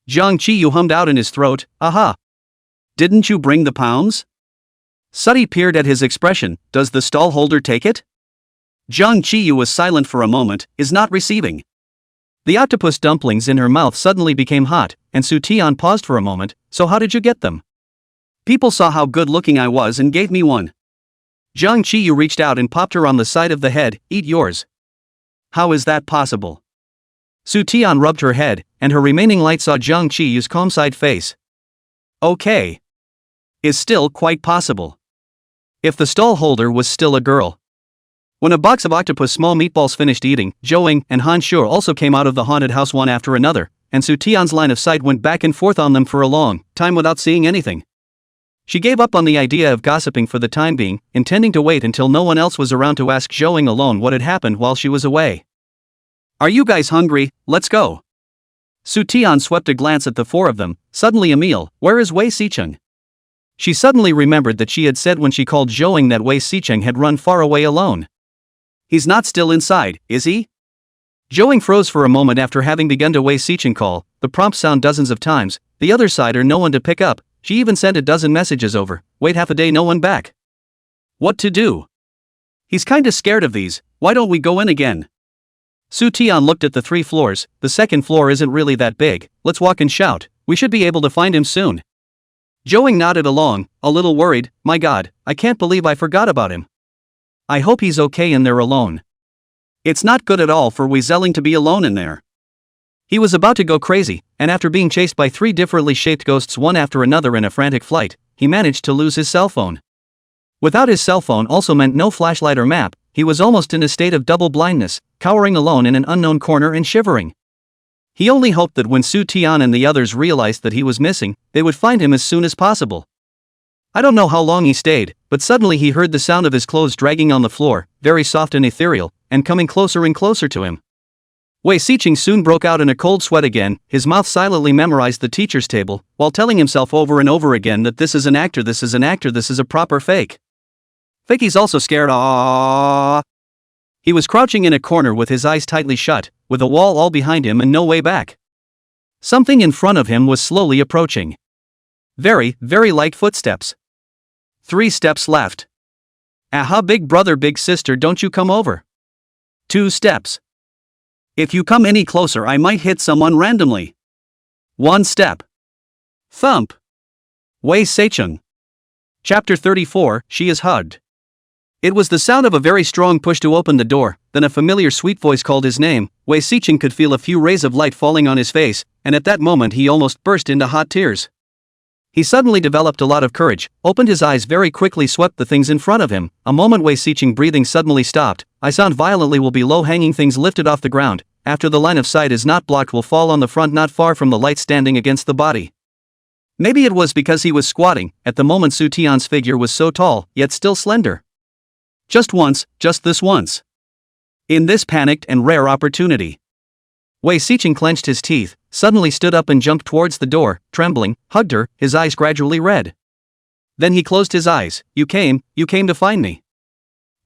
Zhang Qiyu hummed out in his throat, Aha! Didn't you bring the pounds? Suddy peered at his expression. Does the stall holder take it? Zhang Qiyu was silent for a moment, is not receiving. The octopus dumplings in her mouth suddenly became hot, and Su Tian paused for a moment. So how did you get them? People saw how good-looking I was and gave me one. Zhang Qiyu reached out and popped her on the side of the head. Eat yours. How is that possible? Su Tian rubbed her head. and her remaining light saw Jiang Qiyu's calm-side face. Okay. Is still quite possible. If the stall holder was still a girl. When a box of octopus small meatballs finished eating, Zhou and Han Shuo also came out of the haunted house one after another, and Su Tian's line of sight went back and forth on them for a long time without seeing anything. She gave up on the idea of gossiping for the time being, intending to wait until no one else was around to ask Zhou alone what had happened while she was away. Are you guys hungry? Let's go. Su Tian swept a glance at the four of them. Suddenly, Emile, where is Wei Xicheng? She suddenly remembered that she had said when she called Zhou that Wei Xicheng had run far away alone. He's not still inside, is he? Zhou froze for a moment after having begun to Wei Xicheng call, the prompt sound dozens of times, the other side or no one to pick up. She even sent a dozen messages over, wait half a day no one back. What to do? He's kinda scared of these, why don't we go in again? Su Tian looked at the 3 floors, the second floor isn't really that big, let's walk and shout, we should be able to find him soon. Zhou nodded along, a little worried, my god, I can't believe I forgot about him. I hope he's okay in there alone. It's not good at all for Wei Zelling to be alone in there. He was about to go crazy, and after being chased by 3 differently shaped ghosts one after another in a frantic flight, he managed to lose his cell phone. Without his cell phone also meant no flashlight or map, he was almost in a state of double blindness, cowering alone in an unknown corner and shivering. He only hoped that when Su Tian and the others realized that he was missing, they would find him as soon as possible. I don't know how long he stayed, but suddenly he heard the sound of his clothes dragging on the floor, very soft and ethereal, and coming closer and closer to him. Wei Xicheng soon broke out in a cold sweat again, his mouth silently memorized the teacher's table, while telling himself over and over again that this is an actor, this is an actor, this is a proper fake. Fake. He's also scared. Aww. He was crouching in a corner with his eyes tightly shut, with a wall all behind him and no way back. Something in front of him was slowly approaching. Very, very light footsteps. 3 steps left. Aha, big brother, big sister, don't you come over. 2 steps. If you come any closer I might hit someone randomly. 1 step. Thump. Wei Xicheng. Chapter 34, She is Hugged. It was the sound of a very strong push to open the door, then a familiar sweet voice called his name. Wei Xicheng could feel a few rays of light falling on his face, and at that moment he almost burst into hot tears. He suddenly developed a lot of courage, opened his eyes very quickly, swept the things in front of him. A moment Wei Xicheng breathing suddenly stopped. I sound violently will be low-hanging things lifted off the ground, after the line of sight is not blocked will fall on the front not far from the light standing against the body. Maybe it was because he was squatting, at the moment Su Tian's figure was so tall, yet still slender. Just once, just this once. In this panicked and rare opportunity. Wei Xicheng clenched his teeth, suddenly stood up and jumped towards the door, trembling, hugged her, his eyes gradually red. Then he closed his eyes. You came to find me.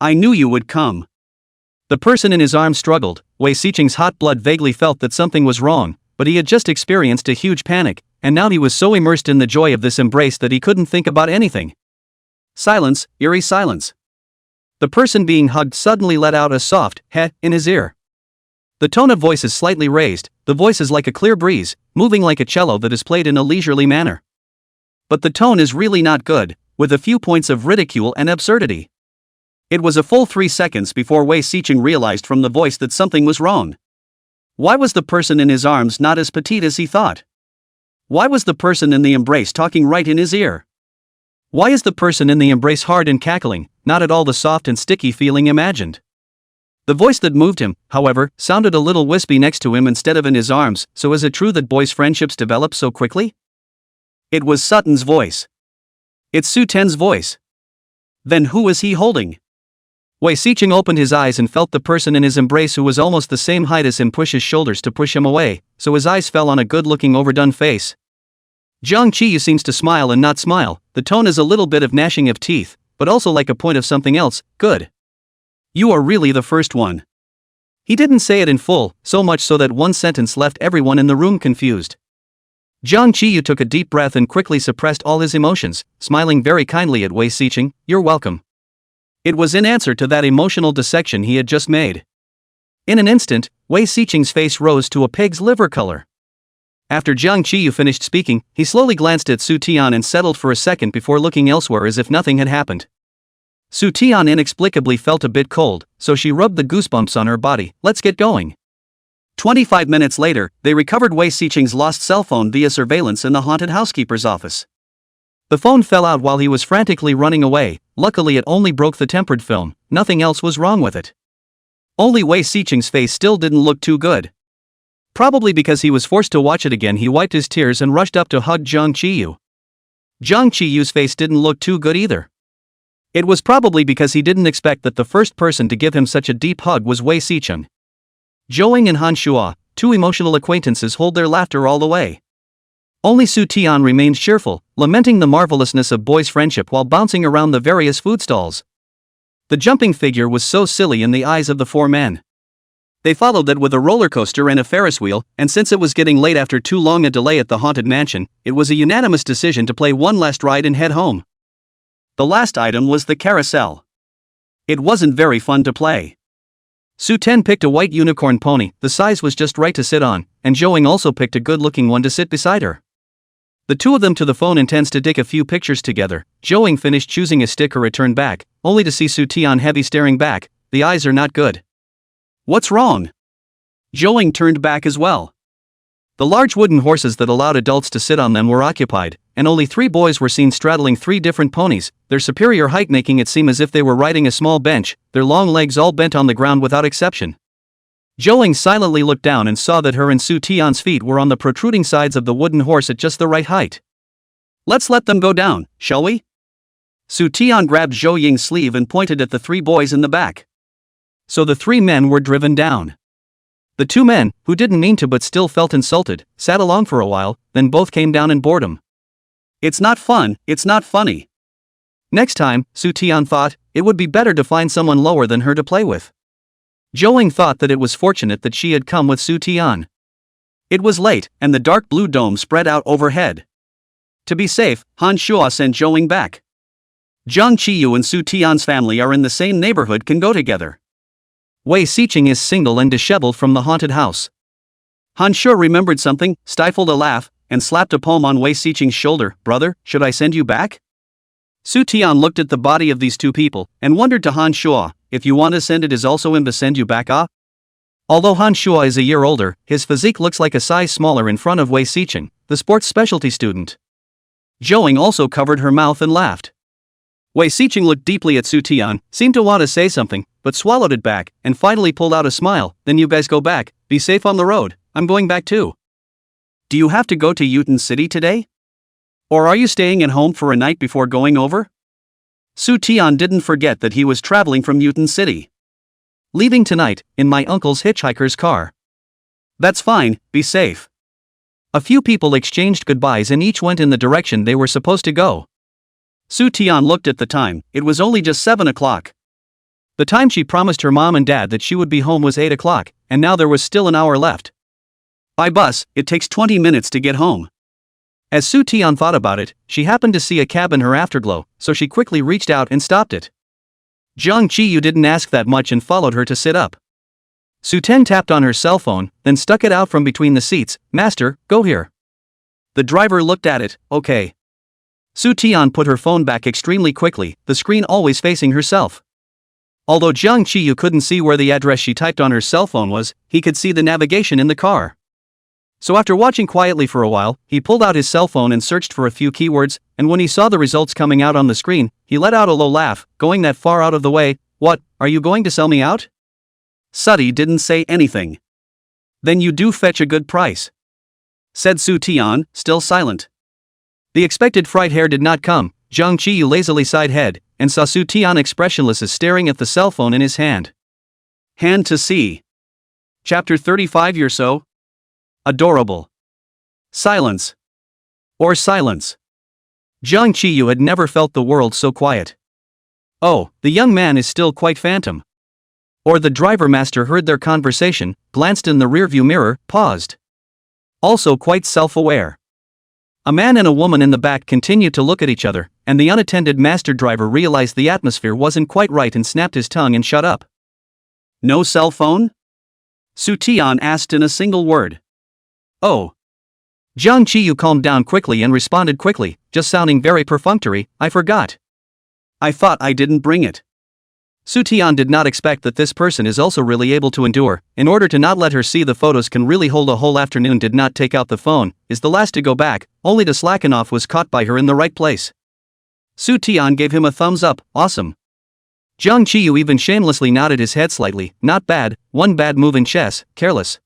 I knew you would come. The person in his arms struggled. Wei Xicheng's hot blood vaguely felt that something was wrong, but he had just experienced a huge panic, and now he was so immersed in the joy of this embrace that he couldn't think about anything. Silence, eerie silence. The person being hugged suddenly let out a soft "heh" in his ear. The tone of voice is slightly raised, the voice is like a clear breeze, moving like a cello that is played in a leisurely manner. But the tone is really not good, with a few points of ridicule and absurdity. It was a full 3 seconds before Wei Xicheng realized from the voice that something was wrong. Why was the person in his arms not as petite as he thought? Why was the person in the embrace talking right in his ear? Why is the person in the embrace hard and cackling, not at all the soft and sticky feeling imagined? The voice that moved him, however, sounded a little wispy next to him instead of in his arms, so is it true that boys' friendships develop so quickly? It was Sutton's voice. It's Su Ten's voice. Then who is he holding? Wei Xicheng opened his eyes and felt the person in his embrace who was almost the same height as him push his shoulders to push him away, so his eyes fell on a good-looking overdone face. Jiang Qiyu seems to smile and not smile, the tone is a little bit of gnashing of teeth, but also like a point of something else, good. You are really the first one. He didn't say it in full, so much so that one sentence left everyone in the room confused. Jiang Qiyu took a deep breath and quickly suppressed all his emotions, smiling very kindly at Wei Xicheng, you're welcome. It was in answer to that emotional dissection he had just made. In an instant, Wei Xicheng's face rose to a pig's liver color. After Jiang Qiyu finished speaking, he slowly glanced at Su Tian and settled for a second before looking elsewhere as if nothing had happened. Su Tian inexplicably felt a bit cold, so she rubbed the goosebumps on her body. Let's get going. 25 minutes later, they recovered Wei Xiqing's lost cell phone via surveillance in the haunted housekeeper's office. The phone fell out while he was frantically running away. Luckily it only broke the tempered film, nothing else was wrong with it. Only Wei Xiqing's face still didn't look too good. Probably because he was forced to watch it again, he wiped his tears and rushed up to hug Zhang Qiyu. Zhang Qiyu's face didn't look too good either. It was probably because he didn't expect that the first person to give him such a deep hug was Wei Xiqing. Zhou and Han Shuo, two emotional acquaintances, hold their laughter all the way. Only Su Tian remained cheerful, lamenting the marvelousness of boys' friendship while bouncing around the various food stalls. The jumping figure was so silly in the eyes of the four men. They followed that with a roller coaster and a Ferris wheel, and since it was getting late after too long a delay at the haunted mansion, it was a unanimous decision to play one last ride and head home. The last item was the carousel. It wasn't very fun to play. Su Ten picked a white unicorn pony, the size was just right to sit on, and Zhou also picked a good-looking one to sit beside her. The two of them to the phone intends to take a few pictures together. Zhou finished choosing a stick or return back, only to see Su Tian heavy staring back. The eyes are not good. What's wrong? Zhou turned back as well. The large wooden horses that allowed adults to sit on them were occupied, and only 3 boys were seen straddling 3 different ponies, their superior height making it seem as if they were riding a small bench, their long legs all bent on the ground without exception. Zhou silently looked down and saw that her and Su Tian's feet were on the protruding sides of the wooden horse at just the right height. Let's let them go down, shall we? Su Tian grabbed Zhou Ying's sleeve and pointed at the 3 boys in the back. So the 3 men were driven down. The 2 men, who didn't mean to but still felt insulted, sat along for a while, then both came down in boredom. It's not fun, it's not funny. Next time, Su Tian thought, it would be better to find someone lower than her to play with. Zhou thought that it was fortunate that she had come with Su Tian. It was late, and the dark blue dome spread out overhead. To be safe, Han Shuo sent Zhou back. Zhang Qiyu and Su Tian's family are in the same neighborhood, can go together. Wei Xiqing is single and disheveled from the haunted house. Han Shuo remembered something, stifled a laugh, and slapped a palm on Wei Xiqing's shoulder. Brother, should I send you back? Su Tian looked at the body of these 2 people, and wondered to Han Shuo, if you want to send it is also him to send you back ah? Although Han Shuo is a year older, his physique looks like a size smaller in front of Wei Xiqing, the sports specialty student. Zhou also covered her mouth and laughed. Wei Xiqing looked deeply at Su Tian, seemed to want to say something, but swallowed it back, and finally pulled out a smile. Then you guys go back, be safe on the road, I'm going back too. Do you have to go to Yutun City today? Or are you staying at home for a night before going over? Su Tian didn't forget that he was traveling from Yutun City. Leaving tonight, in my uncle's hitchhiker's car. That's fine, be safe. A few people exchanged goodbyes and each went in the direction they were supposed to go. Su Tian looked at the time, it was only just 7 o'clock. The time she promised her mom and dad that she would be home was 8 o'clock, and now there was still an hour left. By bus, it takes 20 minutes to get home. As Su Tian thought about it, she happened to see a cab in her afterglow, so she quickly reached out and stopped it. Zhang Qiyu didn't ask that much and followed her to sit up. Su Ten tapped on her cell phone, then stuck it out from between the seats. Master, go here. The driver looked at it. Okay. Su Tian put her phone back extremely quickly, the screen always facing herself. Although Zhang Qiyu couldn't see where the address she typed on her cell phone was, he could see the navigation in the car. So after watching quietly for a while, he pulled out his cell phone and searched for a few keywords, and when he saw the results coming out on the screen, he let out a low laugh. Going that far out of the way, what, are you going to sell me out? Suddy didn't say anything. Then you do fetch a good price, said Su Tian, still silent. The expected fright hair did not come. Zhang Qiyu lazily sighed head, and saw Su Tian expressionless as staring at the cell phone in his hand. Hand to see. Chapter 35 You're so adorable. Silence. Or silence. Zhang Qiyu had never felt the world so quiet. Oh, the young man is still quite phantom. Or the driver master heard their conversation, glanced in the rearview mirror, paused. Also quite self-aware. A man and a woman in the back continued to look at each other, and the unattended master driver realized the atmosphere wasn't quite right and snapped his tongue and shut up. No cell phone? Su Tian asked in a single word. Oh. Zhang Qiyu calmed down quickly and responded quickly, just sounding very perfunctory, I forgot. I thought I didn't bring it. Su Tian did not expect that this person is also really able to endure. In order to not let her see the photos can really hold a whole afternoon, did not take out the phone, is the last to go back, only to slacken off, was caught by her in the right place. Su Tian gave him a thumbs up, awesome. Jiang Qiyu even shamelessly nodded his head slightly, not bad, one bad move in chess, careless.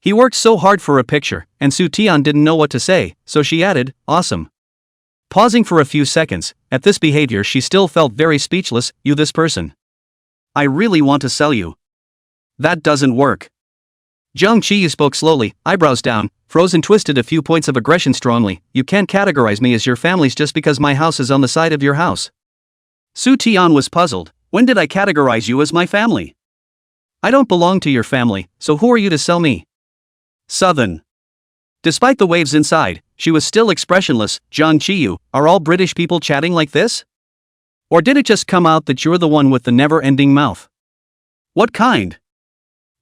He worked so hard for a picture, and Su Tian didn't know what to say, so she added, awesome. Pausing for a few seconds, at this behavior she still felt very speechless. You, this person. I really want to sell you. That doesn't work. Jiang Qiyu spoke slowly, eyebrows down, frozen, twisted a few points of aggression strongly. You can't categorize me as your family's just because my house is on the side of your house. Su Tian was puzzled. When did I categorize you as my family? I don't belong to your family, so who are you to sell me? Southern. Despite the waves inside, she was still expressionless. Jiang Qiyu, are all British people chatting like this? Or did it just come out that you're the one with the never-ending mouth? What kind?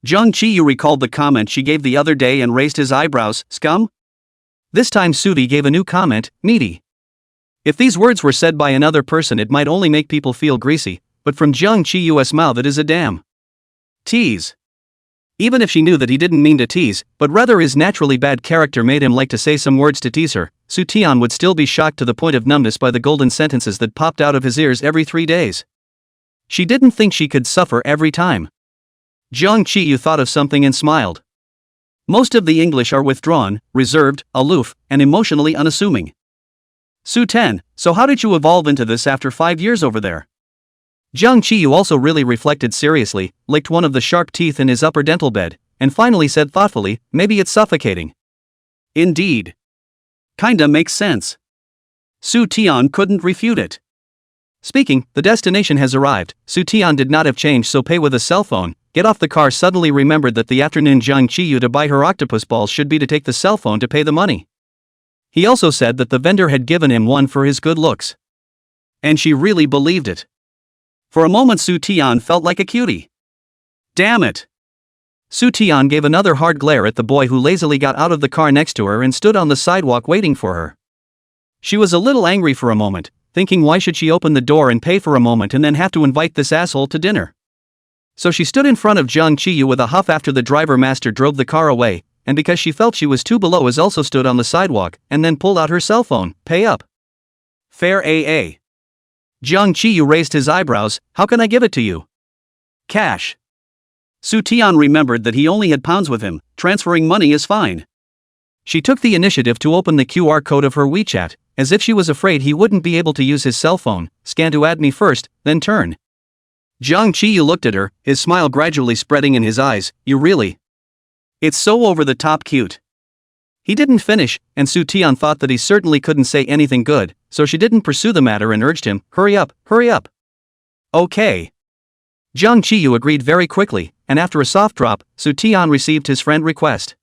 Jiang Qiyu recalled the comment she gave the other day and raised his eyebrows. Scum? This time Sudi gave a new comment, meaty. If these words were said by another person it might only make people feel greasy, but from Jiang Qiyu's mouth it is a damn tease. Even if she knew that he didn't mean to tease, but rather his naturally bad character made him like to say some words to tease her, Su Tian would still be shocked to the point of numbness by the golden sentences that popped out of his ears every 3 days. She didn't think she could suffer every time. Jiang Qiyu thought of something and smiled. Most of the English are withdrawn, reserved, aloof, and emotionally unassuming. Su Ten, so how did you evolve into this after 5 years over there? Jiang Qiyu also really reflected seriously, licked one of the sharp teeth in his upper dental bed, and finally said thoughtfully, maybe it's suffocating. Indeed. Kinda makes sense. Su Tian couldn't refute it. Speaking, the destination has arrived. Su Tian did not have change, so pay with a cell phone. Get off the car. Suddenly remembered that the afternoon Jiang Qiyu to buy her octopus balls should be to take the cell phone to pay the money. He also said that the vendor had given him one for his good looks. And she really believed it. For a moment Su Tian felt like a cutie. Damn it! Su Tian gave another hard glare at the boy who lazily got out of the car next to her and stood on the sidewalk waiting for her. She was a little angry for a moment, thinking why should she open the door and pay for a moment and then have to invite this asshole to dinner. So she stood in front of Jiang Qiyu with a huff after the driver master drove the car away, and because she felt she was too below as also stood on the sidewalk and then pulled out her cell phone. Pay up. Fair AA. Jiang Qiyu raised his eyebrows. How can I give it to you? Cash. Su Tian remembered that he only had pounds with him. Transferring money is fine. She took the initiative to open the QR code of her WeChat, as if she was afraid he wouldn't be able to use his cell phone. Scan to add me first, then turn. Jiang Qiyu looked at her, his smile gradually spreading in his eyes. You really? It's so over the top cute. He didn't finish, and Su Tian thought that he certainly couldn't say anything good, so she didn't pursue the matter and urged him, hurry up, hurry up. Okay. Jiang Qiyu agreed very quickly, and after a soft drop, Su Tian received his friend request.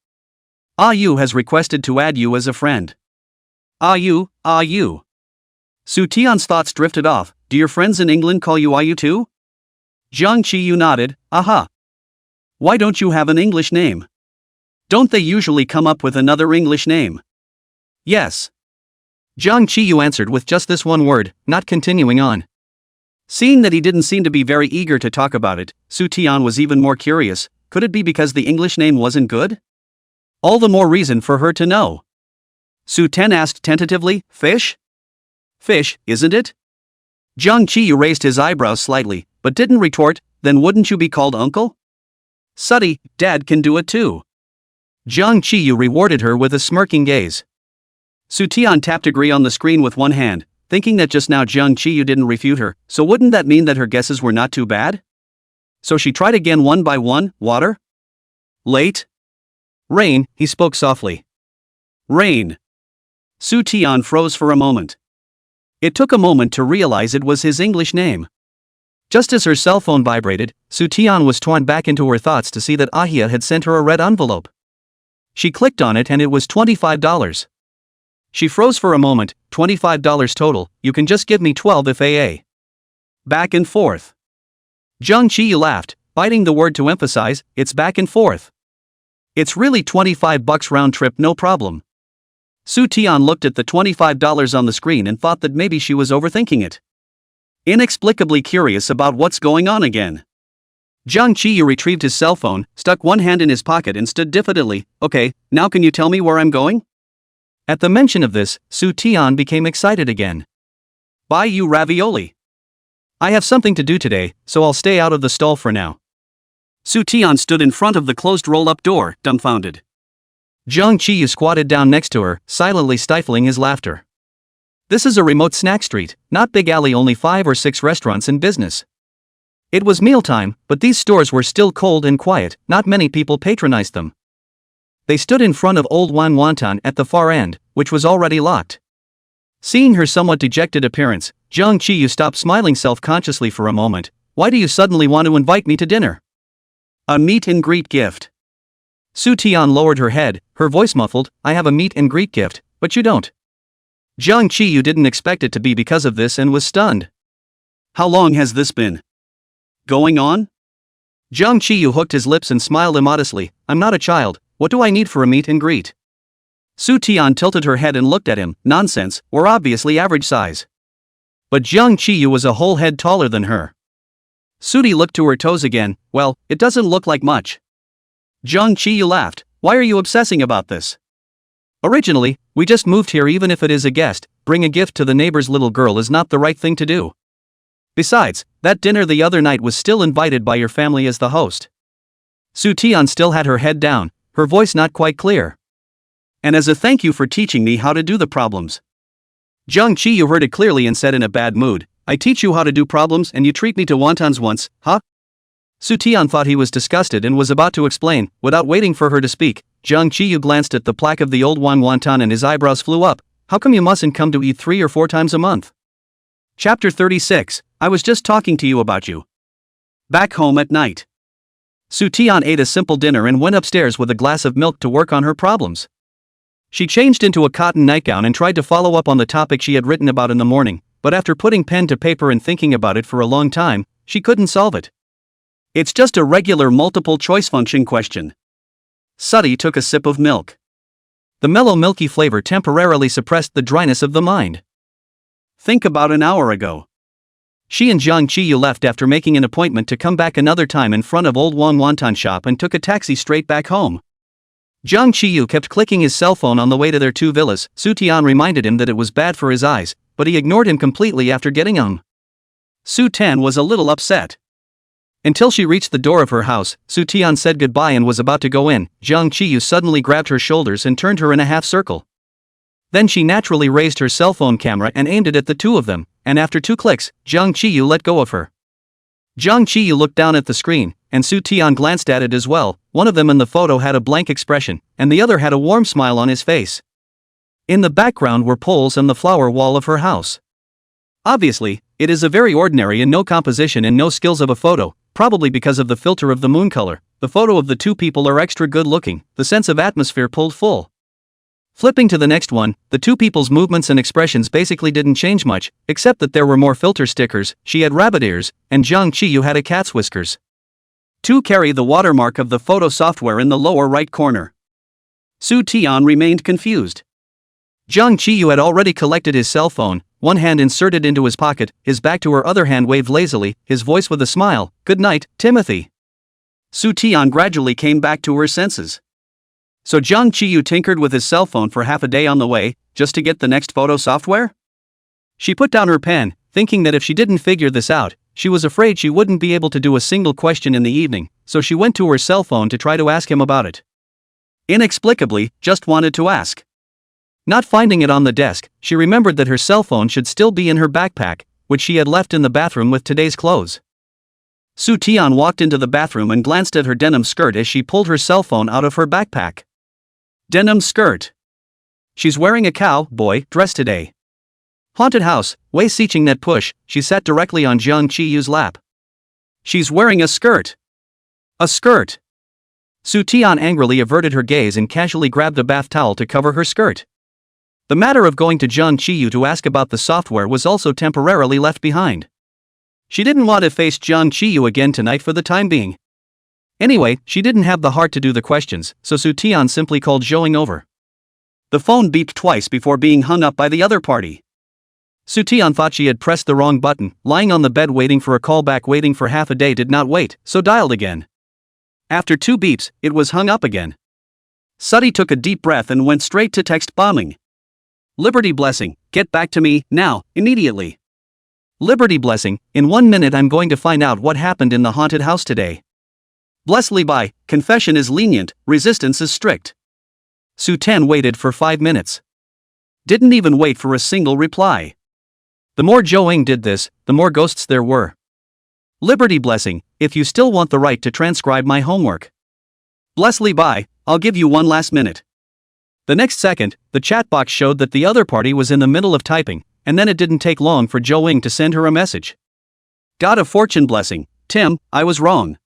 Yu has requested to add you as a friend. Yu. Su Tian's thoughts drifted off. Do your friends in England call you Yu too? Jiang Qiyu nodded. Aha. Why don't you have an English name? Don't they usually come up with another English name? Yes. Jiang Qiyu answered with just this one word, not continuing on. Seeing that he didn't seem to be very eager to talk about it, Su Tian was even more curious. Could it be because the English name wasn't good? All the more reason for her to know. Su Ten asked tentatively, Fish? Fish, isn't it? Jiang Qiyu raised his eyebrows slightly, but didn't retort. Then wouldn't you be called uncle? Suddy, Dad can do it too. Jiang Qiyu rewarded her with a smirking gaze. Su Tian tapped agree on the screen with one hand, thinking that just now Jiang Qiyu didn't refute her, so wouldn't that mean that her guesses were not too bad? So she tried again one by one. Water? Late? Rain, he spoke softly. Rain. Su Tian froze for a moment. It took a moment to realize it was his English name. Just as her cell phone vibrated, Su Tian was torn back into her thoughts to see that Ahia had sent her a red envelope. She clicked on it and it was $25. She froze for a moment. $25 total, you can just give me 12 if AA. Back and forth. Jiang Qiyu laughed, biting the word to emphasize, it's back and forth. It's really $25 round trip, no problem. Su Tian looked at the $25 on the screen and thought that maybe she was overthinking it. inexplicably curious about what's going on again. Jiang Qiyu retrieved his cell phone, stuck one hand in his pocket and stood diffidently. Okay, now can you tell me where I'm going? At the mention of this, Su Tian became excited again. Buy you ravioli. I have something to do today, so I'll stay out of the stall for now. Su Tian stood in front of the closed roll-up door, dumbfounded. Jiang Qiyu squatted down next to her, silently stifling his laughter. This is a remote snack street, not big alley, only 5 or 6 restaurants in business. It was mealtime, but these stores were still cold and quiet, not many people patronized them. They stood in front of Old Wan Wonton at the far end, which was already locked. Seeing her somewhat dejected appearance, Jiang Qiyu stopped smiling self-consciously for a moment. Why do you suddenly want to invite me to dinner? A meet and greet gift. Su Tian lowered her head, her voice muffled. I have a meet and greet gift, but you don't. Jiang Qiyu didn't expect it to be because of this and was stunned. How long has this been going on? Jiang Qiyu hooked his lips and smiled immodestly. I'm not a child. What do I need for a meet and greet? Su Tian tilted her head and looked at him. Nonsense, we're obviously average size. But Jiang Qiyu was a whole head taller than her. Sudi looked to her toes again. Well, it doesn't look like much. Jiang Qiyu laughed. Why are you obsessing about this? Originally, we just moved here. Even if it is a guest, bring a gift to the neighbor's little girl is not the right thing to do. Besides, that dinner the other night was still invited by your family as the host. Su Tian still had her head down, her voice not quite clear. And as a thank you for teaching me how to do the problems. Jiang Qiyu heard it clearly and said in a bad mood, I teach you how to do problems and you treat me to wontons once, huh? Su Tian thought he was disgusted and was about to explain. Without waiting for her to speak, Jiang Qiyu glanced at the plaque of the Old Wan Wonton and his eyebrows flew up. How come you mustn't come to eat 3 or 4 times a month? Chapter 36, I was just talking to you about you. Back home at night. Su Tian ate a simple dinner and went upstairs with a glass of milk to work on her problems. She changed into a cotton nightgown and tried to follow up on the topic she had written about in the morning, but after putting pen to paper and thinking about it for a long time, she couldn't solve it. It's just a regular multiple choice function question. Sudi took a sip of milk. The mellow milky flavor temporarily suppressed the dryness of the mind. Think about an hour ago. She and Jiang Qiyu left after making an appointment to come back another time in front of Old Wan Wonton shop and took a taxi straight back home. Jiang Qiyu kept clicking his cell phone on the way to their 2 villas. Su Tian reminded him that it was bad for his eyes, but he ignored him completely after getting home. Su Tian was a little upset. Until she reached the door of her house, Su Tian said goodbye and was about to go in. Jiang Qiyu suddenly grabbed her shoulders and turned her in a half circle. Then she naturally raised her cell phone camera and aimed it at the 2 of them, and after 2 clicks, Jiang Qiyu let go of her. Jiang Qiyu looked down at the screen, and Su Tian glanced at it as well. One of them in the photo had a blank expression, and the other had a warm smile on his face. In the background were poles and the flower wall of her house. Obviously, it is a very ordinary and no composition and no skills of a photo, probably because of the filter of the moon color. The photo of the 2 people are extra good looking, the sense of atmosphere pulled full. Flipping to the next one, the 2 people's movements and expressions basically didn't change much, except that there were more filter stickers. She had rabbit ears, and Jiang Qiyu had a cat's whiskers. 2 carry the watermark of the photo software in the lower right corner. Su Tian remained confused. Jiang Qiyu had already collected his cell phone, one hand inserted into his pocket, his back to her other hand waved lazily, his voice with a smile. Good night, Timothy. Su Tian gradually came back to her senses. So Jiang Qiyu tinkered with his cell phone for half a day on the way, just to get the next photo software? She put down her pen, thinking that if she didn't figure this out, she was afraid she wouldn't be able to do a single question in the evening, so she went to her cell phone to try to ask him about it. Inexplicably, just wanted to ask. Not finding it on the desk, she remembered that her cell phone should still be in her backpack, which she had left in the bathroom with today's clothes. Su Tian walked into the bathroom and glanced at her denim skirt as she pulled her cell phone out of her backpack. Denim skirt. She's wearing a cowboy dress today. Haunted house, Wei Siching that push, she sat directly on Jiang Qiyu's lap. She's wearing a skirt. A skirt. Su Tian angrily averted her gaze and casually grabbed a bath towel to cover her skirt. The matter of going to Jiang Qiyu to ask about the software was also temporarily left behind. She didn't want to face Jiang Qiyu again tonight for the time being. Anyway, she didn't have the heart to do the questions, so Su Tian simply called Zhouing over. The phone beeped twice before being hung up by the other party. Soo-taeon thought she had pressed the wrong button, lying on the bed waiting for a callback, waiting for half a day did not wait, so dialed again. After 2 beeps, it was hung up again. Sooty took a deep breath and went straight to text bombing. Liberty blessing, get back to me, now, immediately. Liberty blessing, in 1 minute I'm going to find out what happened in the haunted house today. Blessedly by, confession is lenient, resistance is strict. Soo-taeon waited for 5 minutes. Didn't even wait for a single reply. The more Jo-ing did this, the more ghosts there were. Liberty blessing, if you still want the right to transcribe my homework. Blessedly by, I'll give you 1 last minute. The next second, the chat box showed that the other party was in the middle of typing, and then it didn't take long for Jo-ing to send her a message. God of fortune blessing, Tim, I was wrong.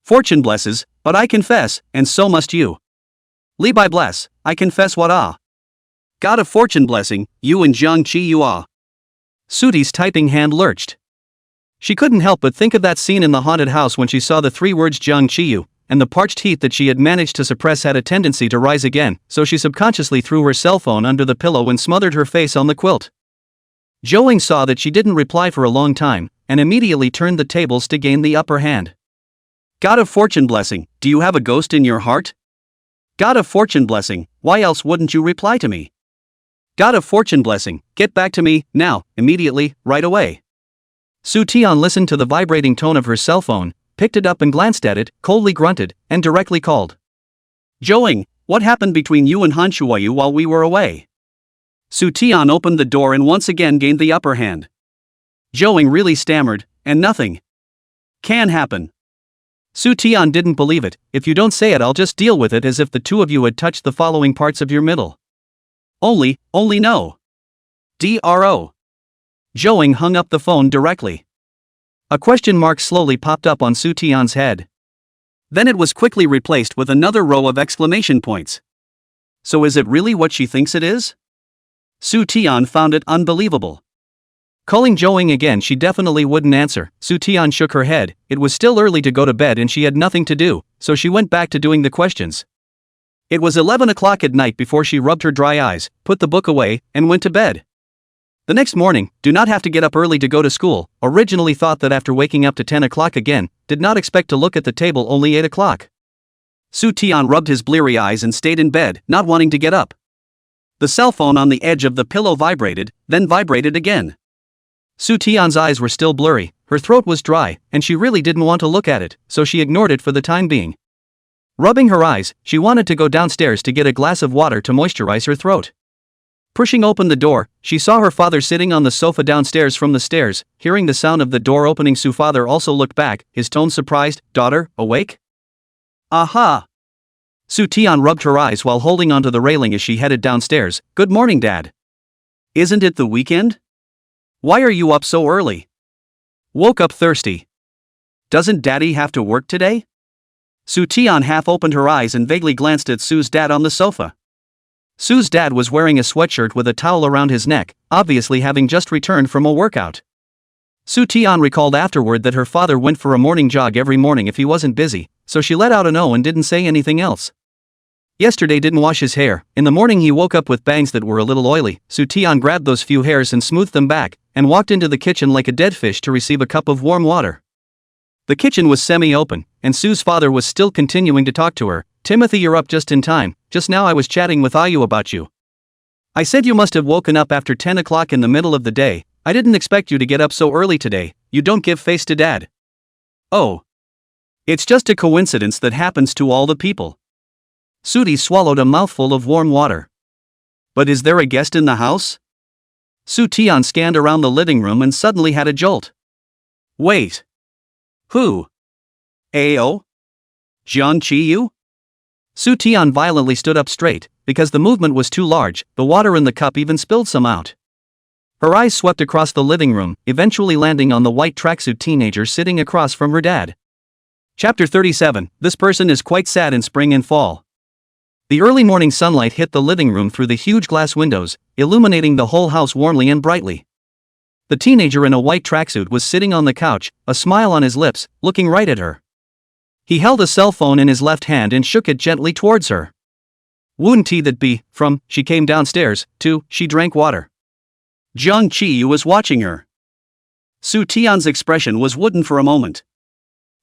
Fortune blesses, but I confess, and so must you. Levi bless, I confess what ah. God of fortune blessing, you and Jiang Chi you ah. Sooty's typing hand lurched. She couldn't help but think of that scene in the haunted house when she saw the 3 words Jiang Chi you, and the parched heat that she had managed to suppress had a tendency to rise again, so she subconsciously threw her cell phone under the pillow and smothered her face on the quilt. Jo-ing saw that she didn't reply for a long time, and immediately turned the tables to gain the upper hand. God of fortune blessing, do you have a ghost in your heart? God of fortune blessing, why else wouldn't you reply to me? God of fortune blessing, get back to me, now, immediately, right away. Soo-taeon listened to the vibrating tone of her cell phone, picked it up and glanced at it, coldly grunted, and directly called. Jo-ing, what happened between you and Han Shuayu while we were away? Soo-taeon opened the door and once again gained the upper hand. Jo-ing really stammered, and nothing can happen. Soo-taeon didn't believe it. If you don't say it I'll just deal with it, as if the 2 of you had touched the following parts of your middle. Only no. Dro. Jo-ing hung up the phone directly. A question mark slowly popped up on Soo-taeon's head. Then it was quickly replaced with another row of exclamation points. So is it really what she thinks it is? Soo-taeon found it unbelievable. Calling Jo-ing again, she definitely wouldn't answer. Soo-taeon shook her head. It was still early to go to bed and she had nothing to do, so she went back to doing the questions. It was 11 o'clock at night before she rubbed her dry eyes, put the book away, and went to bed. The next morning, do not have to get up early to go to school, originally thought that after waking up to 10 o'clock again, did not expect to look at the table only 8 o'clock. Soo-taeon rubbed his bleary eyes and stayed in bed, not wanting to get up. The cell phone on the edge of the pillow vibrated, then vibrated again. Soo-taeon's eyes were still blurry, her throat was dry, and she really didn't want to look at it, so she ignored it for the time being. Rubbing her eyes, she wanted to go downstairs to get a glass of water to moisturize her throat. Pushing open the door, she saw her father sitting on the sofa downstairs from the stairs. Hearing the sound of the door opening, Soo's father also looked back, his tone surprised. Daughter, awake? Aha! Soo-taeon rubbed her eyes while holding onto the railing as she headed downstairs. Good morning, Dad. Isn't it the weekend? Why are you up so early? Woke up thirsty. Doesn't Daddy have to work today? Soo-taeon half opened her eyes and vaguely glanced at Soo's dad on the sofa. Soo's dad was wearing a sweatshirt with a towel around his neck, obviously having just returned from a workout. Soo-taeon recalled afterward that her father went for a morning jog every morning if he wasn't busy, so she let out an "oh" and didn't say anything else. Yesterday didn't wash his hair. In the morning he woke up with bangs that were a little oily. Soo-taeon grabbed those few hairs and smoothed them back, and walked into the kitchen like a dead fish to receive a cup of warm water. The kitchen was semi-open, and Soo's father was still continuing to talk to her. Timothy, you're up just in time. Just now I was chatting with Ayu about you. I said you must have woken up after 10 o'clock in the middle of the day. I didn't expect you to get up so early today. You don't give face to Dad. Oh. It's just a coincidence that happens to all the people. Sooty swallowed a mouthful of warm water. But is there a guest in the house? Soo-taeon scanned around the living room and suddenly had a jolt. Wait. Who? Ao? Jiang Chi-yu? Soo-taeon violently stood up straight, because the movement was too large. The water in the cup even spilled some out. Her eyes swept across the living room, eventually landing on the white tracksuit teenager sitting across from her dad. Chapter 37. This person is quite sad in spring and fall. The early morning sunlight hit the living room through the huge glass windows, illuminating the whole house warmly and brightly. The teenager in a white tracksuit was sitting on the couch, a smile on his lips, looking right at her. He held a cell phone in his left hand and shook it gently towards her. Wouldn't he that be, from, she came downstairs, to, she drank water. Jiang Qiyu was watching her. Su Tian's expression was wooden for a moment.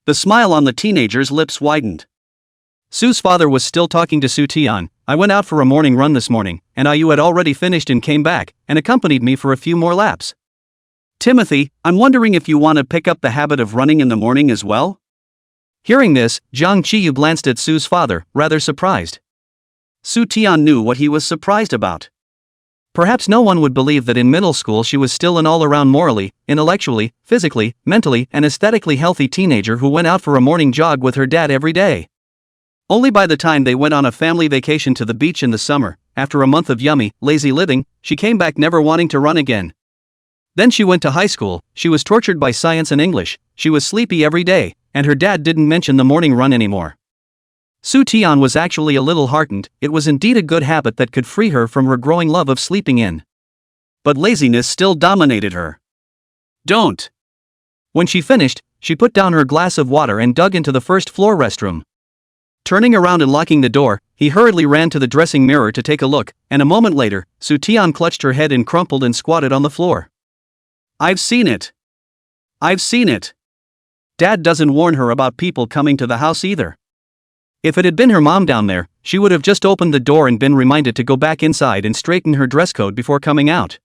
The smile on the teenager's lips widened. Su's father was still talking to Su Tian. I went out for a morning run this morning, and Ayu had already finished and came back, and accompanied me for a few more laps. Timothy, I'm wondering if you want to pick up the habit of running in the morning as well? Hearing this, Jiang Qiyu glanced at Su's father, rather surprised. Su Tian knew what he was surprised about. Perhaps no one would believe that in middle school she was still an all-around morally, intellectually, physically, mentally, and aesthetically healthy teenager who went out for a morning jog with her dad every day. Only by the time they went on a family vacation to the beach in the summer, after a month of yummy, lazy living, she came back never wanting to run again. Then she went to high school, she was tortured by science and English, she was sleepy every day, and her dad didn't mention the morning run anymore. Su Tian was actually a little heartened. It was indeed a good habit that could free her from her growing love of sleeping in. But laziness still dominated her. Don't. When she finished, she put down her glass of water and dug into the first floor restroom. Turning around and locking the door, he hurriedly ran to the dressing mirror to take a look, and a moment later, Su Tian clutched her head and crumpled and squatted on the floor. I've seen it. I've seen it. Dad doesn't warn her about people coming to the house either. If it had been her mom down there, she would have just opened the door and been reminded to go back inside and straighten her dress code before coming out.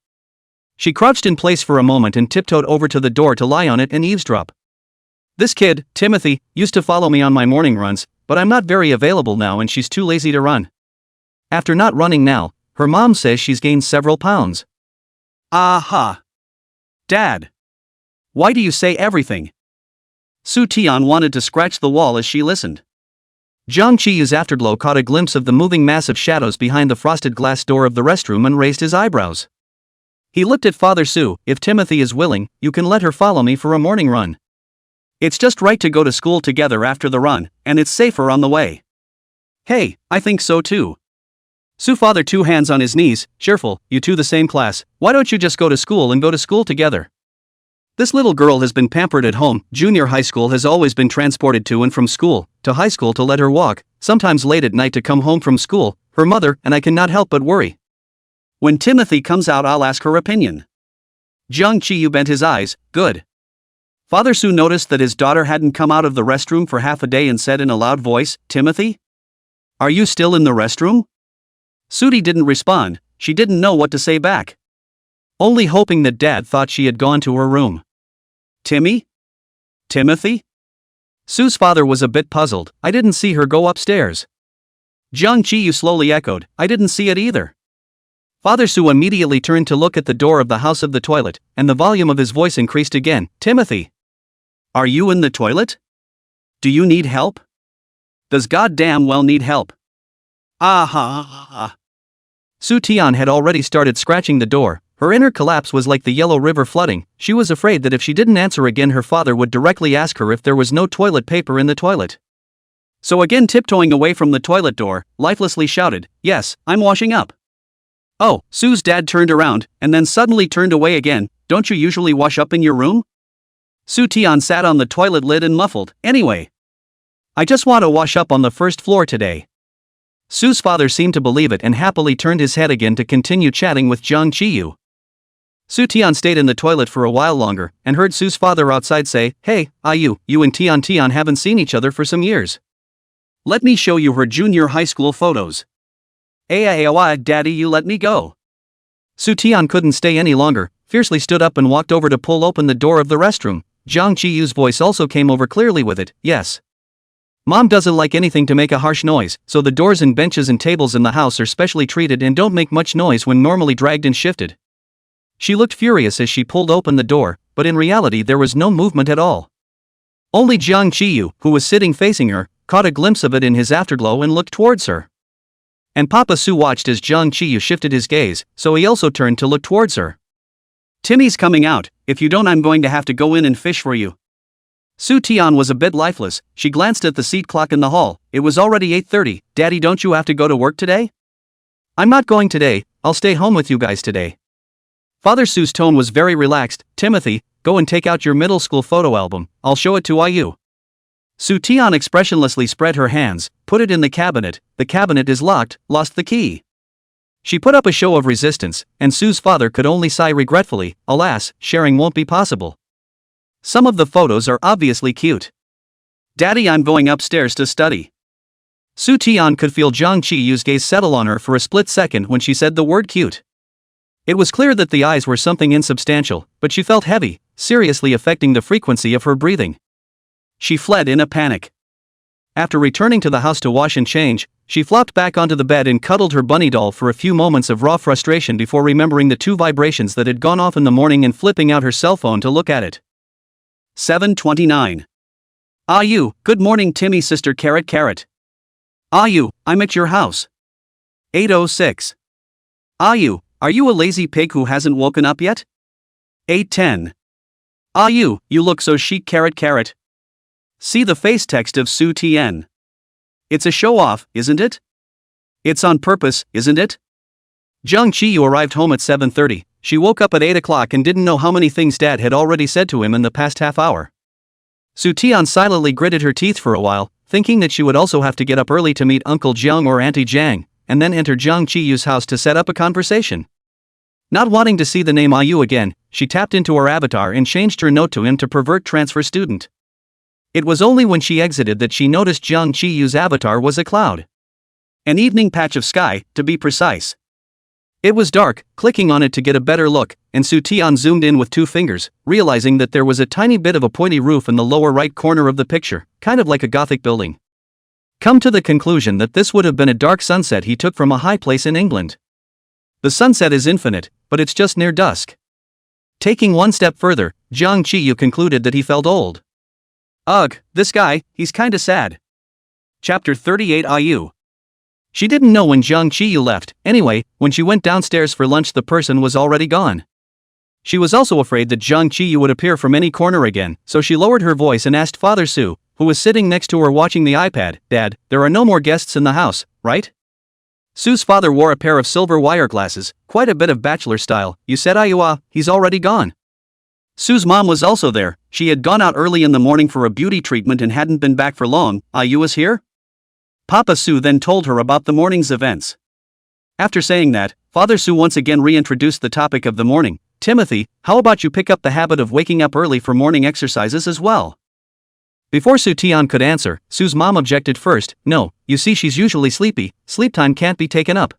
She crouched in place for a moment and tiptoed over to the door to lie on it and eavesdrop. This kid, Timothy, used to follow me on my morning runs, but I'm not very available now and she's too lazy to run. After not running now, her mom says she's gained several pounds. Aha! Dad! Why do you say everything? Su Tian wanted to scratch the wall as she listened. Jiang Qiyu's afterglow caught a glimpse of the moving mass of shadows behind the frosted glass door of the restroom and raised his eyebrows. He looked at Father Su. If Timothy is willing, you can let her follow me for a morning run. It's just right to go to school together after the run, and it's safer on the way. Hey, I think so too. Su father, two hands on his knees, cheerful, you two the same class, why don't you just go to school and go to school together? This little girl has been pampered at home. Junior high school has always been transported to and from school, to high school to let her walk, sometimes late at night to come home from school, her mother and I cannot help but worry. When Timothy comes out I'll ask her opinion. Jiang Qiyu bent his eyes, good. Father Su noticed that his daughter hadn't come out of the restroom for half a day and said in a loud voice, Timothy? Are you still in the restroom? Sudi didn't respond, she didn't know what to say back. Only hoping that Dad thought she had gone to her room. Timmy? Timothy? Su's father was a bit puzzled, I didn't see her go upstairs. Jiang Qiyu slowly echoed, I didn't see it either. Father Su immediately turned to look at the door of the house of the toilet, and the volume of his voice increased again, Timothy? Are you in the toilet? Do you need help? Does goddamn well need help? Ah. Su Tian had already started scratching the door. Her inner collapse was like the Yellow River flooding. She was afraid that if she didn't answer again her father would directly ask her if there was no toilet paper in the toilet. So again tiptoeing away from the toilet door, lifelessly shouted, yes, I'm washing up. Oh, Su's dad turned around, and then suddenly turned away again, don't you usually wash up in your room? Su Tian sat on the toilet lid and muffled, anyway. I just want to wash up on the first floor today. Su's father seemed to believe it and happily turned his head again to continue chatting with Jiang Qiyu. Su Tian stayed in the toilet for a while longer, and heard Su's father outside say, hey, Ayu, you and Tian haven't seen each other for some years. Let me show you her junior high school photos. Ay, daddy, you let me go. Su Tian couldn't stay any longer, fiercely stood up and walked over to pull open the door of the restroom. Jiang Qiyu's voice also came over clearly with it, yes. Mom doesn't like anything to make a harsh noise, so the doors and benches and tables in the house are specially treated and don't make much noise when normally dragged and shifted. She looked furious as she pulled open the door, but in reality there was no movement at all. Only Jiang Qiyu, who was sitting facing her, caught a glimpse of it in his afterglow and looked towards her. And Papa Su watched as Jiang Qiyu shifted his gaze, so he also turned to look towards her. Timmy's coming out, if you don't I'm going to have to go in and fish for you. Su Tian was a bit lifeless, she glanced at the seat clock in the hall, it was already 8:30, Daddy don't you have to go to work today? I'm not going today, I'll stay home with you guys today. Father Su's tone was very relaxed, Timothy, go and take out your middle school photo album, I'll show it to Ayu. Su Tian expressionlessly spread her hands, put it in the cabinet is locked, lost the key. She put up a show of resistance, and Sue's father could only sigh regretfully, alas, sharing won't be possible. Some of the photos are obviously cute. Daddy, I'm going upstairs to study. Soo Taeyeon could feel Jang Chi-yu's gaze settle on her for a split second when she said the word cute. It was clear that the eyes were something insubstantial, but she felt heavy, seriously affecting the frequency of her breathing. She fled in a panic. After returning to the house to wash and change, she flopped back onto the bed and cuddled her bunny doll for a few moments of raw frustration before remembering the 2 vibrations that had gone off in the morning and flipping out her cell phone to look at it. 7:29. Ah you, good morning Timmy sister carrot carrot. Ah you, I'm at your house. 8:06. Ah you, are you a lazy pig who hasn't woken up yet? 8:10. Ah you look so chic carrot carrot. See the face text of Soo Taeyeon. It's a show-off, isn't it? It's on purpose, isn't it? Jang Chi-yu arrived home at 7:30. She woke up at 8 o'clock and didn't know how many things Dad had already said to him in the past half hour. Soo Taeyeon silently gritted her teeth for a while, thinking that she would also have to get up early to meet Uncle Jung or Auntie Jang, and then enter Jang Chi-yu's house to set up a conversation. Not wanting to see the name IU again, she tapped into her avatar and changed her note to him to pervert transfer student. It was only when she exited that she noticed Jang Chi-yu's avatar was a cloud. An evening patch of sky, to be precise. It was dark, clicking on it to get a better look, and Soo Taeyeon zoomed in with 2 fingers, realizing that there was a tiny bit of a pointy roof in the lower right corner of the picture, kind of like a Gothic building. Come to the conclusion that this would have been a dark sunset he took from a high place in England. The sunset is infinite, but it's just near dusk. Taking one step further, Jang Chi-yu concluded that he felt old. Ugh, this guy, he's kinda sad. Chapter 38 IU. She didn't know when Jang Chi-yu left. Anyway, when she went downstairs for lunch the person was already gone. She was also afraid that Jang Chi-yu would appear from any corner again, so she lowered her voice and asked Father Soo, who was sitting next to her watching the iPad, Dad, there are no more guests in the house, right? Soo's father wore a pair of silver wire glasses, quite a bit of bachelor style. You said he's already gone. Soo's mom was also there. She had gone out early in the morning for a beauty treatment and hadn't been back for long. IU was here? Papa Soo then told her about the morning's events. After saying that, Father Soo once again reintroduced the topic of the morning. Timothy, how about you pick up the habit of waking up early for morning exercises as well? Before Soo Taeyeon could answer, Soo's mom objected first. No, you see she's usually sleepy, sleep time can't be taken up.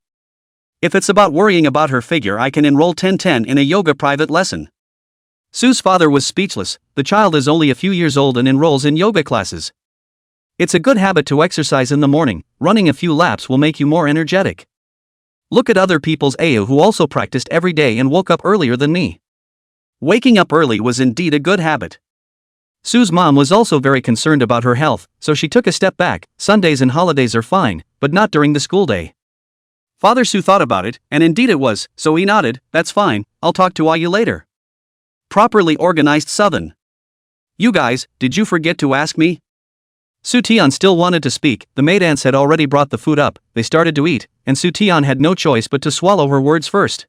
If it's about worrying about her figure I can enroll 1010 in a yoga private lesson. Soo's father was speechless. The child is only a few years old and enrolls in yoga classes. It's a good habit to exercise in the morning. Running a few laps will make you more energetic. Look at other people's AU who also practiced every day and woke up earlier than me. Waking up early was indeed a good habit. Soo's mom was also very concerned about her health, so she took a step back. Sundays and holidays are fine, but not during the school day. Father Soo thought about it, and indeed it was, so he nodded. That's fine, I'll talk to IU later. Properly organized Southern. You guys, did you forget to ask me? Soo Taeyeon still wanted to speak. The maid aunts had already brought the food up. They started to eat, and Soo Taeyeon had no choice but to swallow her words first.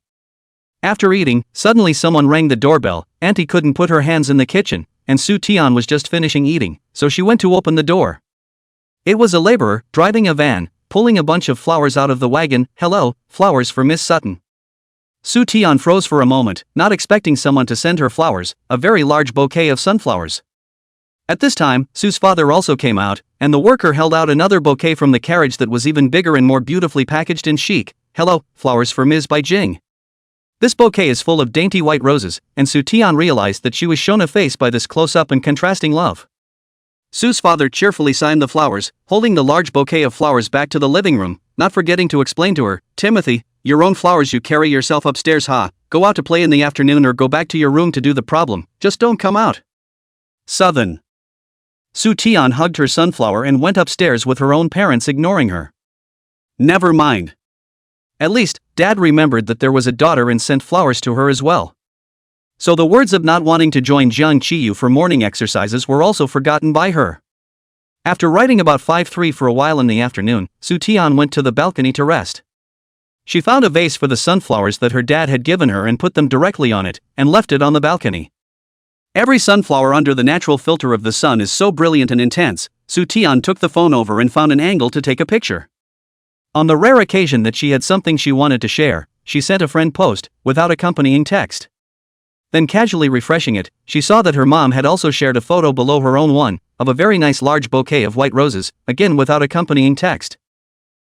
After eating, suddenly someone rang the doorbell. Auntie couldn't put her hands in the kitchen, and Soo Taeyeon was just finishing eating, so she went to open the door. It was a laborer, driving a van, pulling a bunch of flowers out of the wagon. Hello, flowers for Miss Sutton. Soo Taeyeon froze for a moment, not expecting someone to send her flowers, a very large bouquet of sunflowers. At this time, Soo's father also came out, and the worker held out another bouquet from the carriage that was even bigger and more beautifully packaged and chic. Hello, flowers for Ms. Bai Jing. This bouquet is full of dainty white roses, and Soo Taeyeon realized that she was shown a face by this close-up and contrasting love. Soo's father cheerfully signed the flowers, holding the large bouquet of flowers back to the living room, not forgetting to explain to her, Timothy, your own flowers you carry yourself upstairs go out to play in the afternoon or go back to your room to do the problem, just don't come out. Southern. Soo Taeyeon hugged her sunflower and went upstairs with her own parents ignoring her. Never mind. At least, Dad remembered that there was a daughter and sent flowers to her as well. So the words of not wanting to join Jang Chi-yu for morning exercises were also forgotten by her. After writing about 5:3 for a while in the afternoon, Soo Taeyeon went to the balcony to rest. She found a vase for the sunflowers that her dad had given her and put them directly on it, and left it on the balcony. Every sunflower under the natural filter of the sun is so brilliant and intense. Soo Taeyeon took the phone over and found an angle to take a picture. On the rare occasion that she had something she wanted to share, she sent a friend post, without accompanying text. Then casually refreshing it, she saw that her mom had also shared a photo below her own one, of a very nice large bouquet of white roses, again without accompanying text.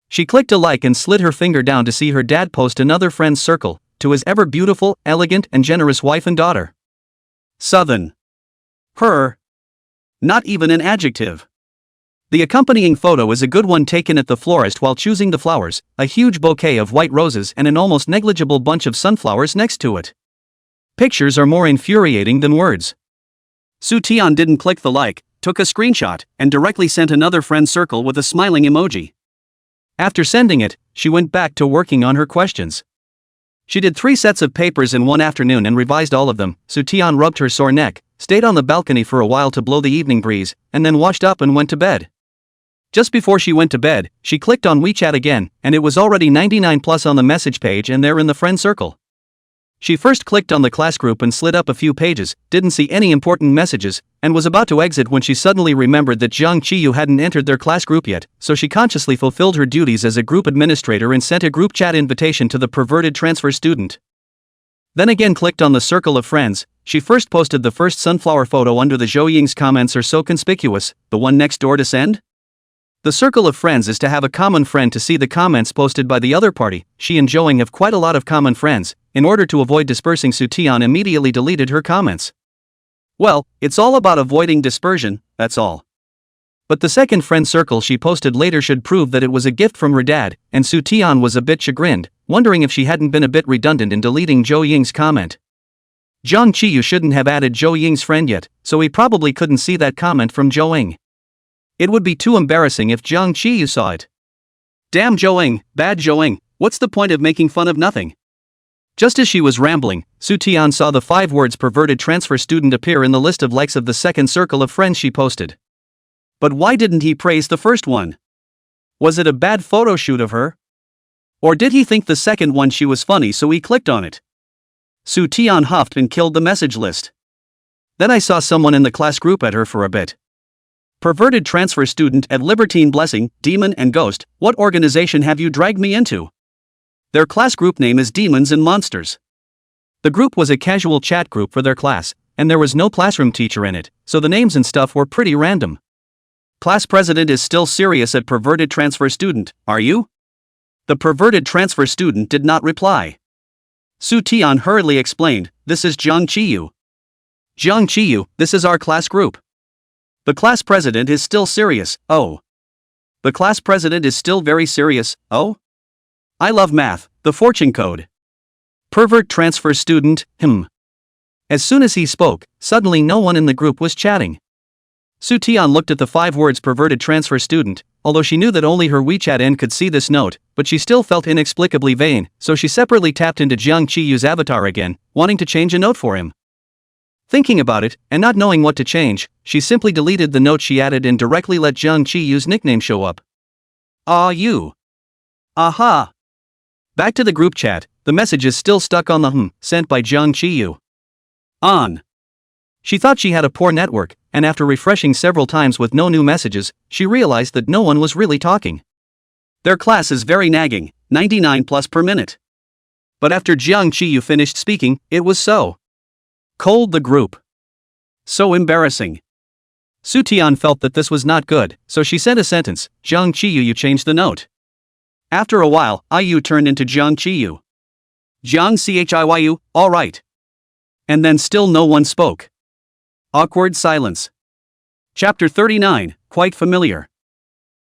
She clicked a like and slid her finger down to see her dad post another friend's circle, to his ever beautiful, elegant and generous wife and daughter. Southern. Her. Not even an adjective. The accompanying photo is a good one taken at the florist while choosing the flowers, a huge bouquet of white roses and an almost negligible bunch of sunflowers next to it. Pictures are more infuriating than words. Soo Taeyeon didn't click the like, took a screenshot, and directly sent another friend circle with a smiling emoji. After sending it, she went back to working on her questions. She did 3 sets of papers in one afternoon and revised all of them. Soo Taeyeon rubbed her sore neck, stayed on the balcony for a while to blow the evening breeze, and then washed up and went to bed. Just before she went to bed, she clicked on WeChat again, and it was already 99 plus on the message page and there in the friend circle. She first clicked on the class group and slid up a few pages, didn't see any important messages, and was about to exit when she suddenly remembered that Jung Chi-yu hadn't entered their class group yet, so she consciously fulfilled her duties as a group administrator and sent a group chat invitation to the perverted transfer student. Then again clicked on the circle of friends. She first posted the first sunflower photo under the Zhou Ying's comments are so conspicuous, the one next door to send? The circle of friends is to have a common friend to see the comments posted by the other party. She and Zhou Ying have quite a lot of common friends. In order to avoid dispersing, Soo Taeyeon immediately deleted her comments. Well, it's all about avoiding dispersion, that's all. But the second friend circle she posted later should prove that it was a gift from her dad, and Soo Taeyeon was a bit chagrined, wondering if she hadn't been a bit redundant in deleting Zhou Ying's comment. Jung Chi-yu shouldn't have added Zhou Ying's friend yet, so he probably couldn't see that comment from Zhou Ying. It would be too embarrassing if Jung Chi-yu saw it. Damn Zhou Ying, bad Zhou Ying, what's the point of making fun of nothing? Just as she was rambling, Soo Taeyeon saw the 5 words perverted transfer student appear in the list of likes of the second circle of friends she posted. But why didn't he praise the first one? Was it a bad photo shoot of her? Or did he think the second one she was funny so he clicked on it? Soo Taeyeon huffed and killed the message list. Then I saw someone in the class group at her for a bit. Perverted transfer student at Libertine Blessing, Demon and Ghost, what organization have you dragged me into? Their class group name is Demons and Monsters. The group was a casual chat group for their class, and there was no classroom teacher in it, so the names and stuff were pretty random. Class president is still serious at perverted transfer student, are you? The perverted transfer student did not reply. Soo Taeyeon hurriedly explained, this is Jung Chi-yu. Jung Chi-yu, this is our class group. The class president is still serious, oh. The class president is still very serious, oh? I love math, the fortune code. Pervert transfer student, As soon as he spoke, suddenly no one in the group was chatting. Soo Taeyeon looked at the 5 words perverted transfer student, although she knew that only her WeChat end could see this note, but she still felt inexplicably vain, so she separately tapped into Jung Chi-yu's avatar again, wanting to change a note for him. Thinking about it, and not knowing what to change, she simply deleted the note she added and directly let Jung Chi-yu's nickname show up. Ah you. Aha. Back to the group chat, the message is still stuck on the sent by Jung Chi-yu. On. She thought she had a poor network, and after refreshing several times with no new messages, she realized that no one was really talking. Their class is very nagging, 99 plus per minute. But after Jung Chi-yu finished speaking, it was so cold the group. So embarrassing. Soo Taeyeon felt that this was not good, so she sent a sentence, Jung Chi-yu you changed the note. After a while, IU turned into Jung Chi-yu. Jung Chiyu, alright. And then still no one spoke. Awkward silence. Chapter 39, quite familiar.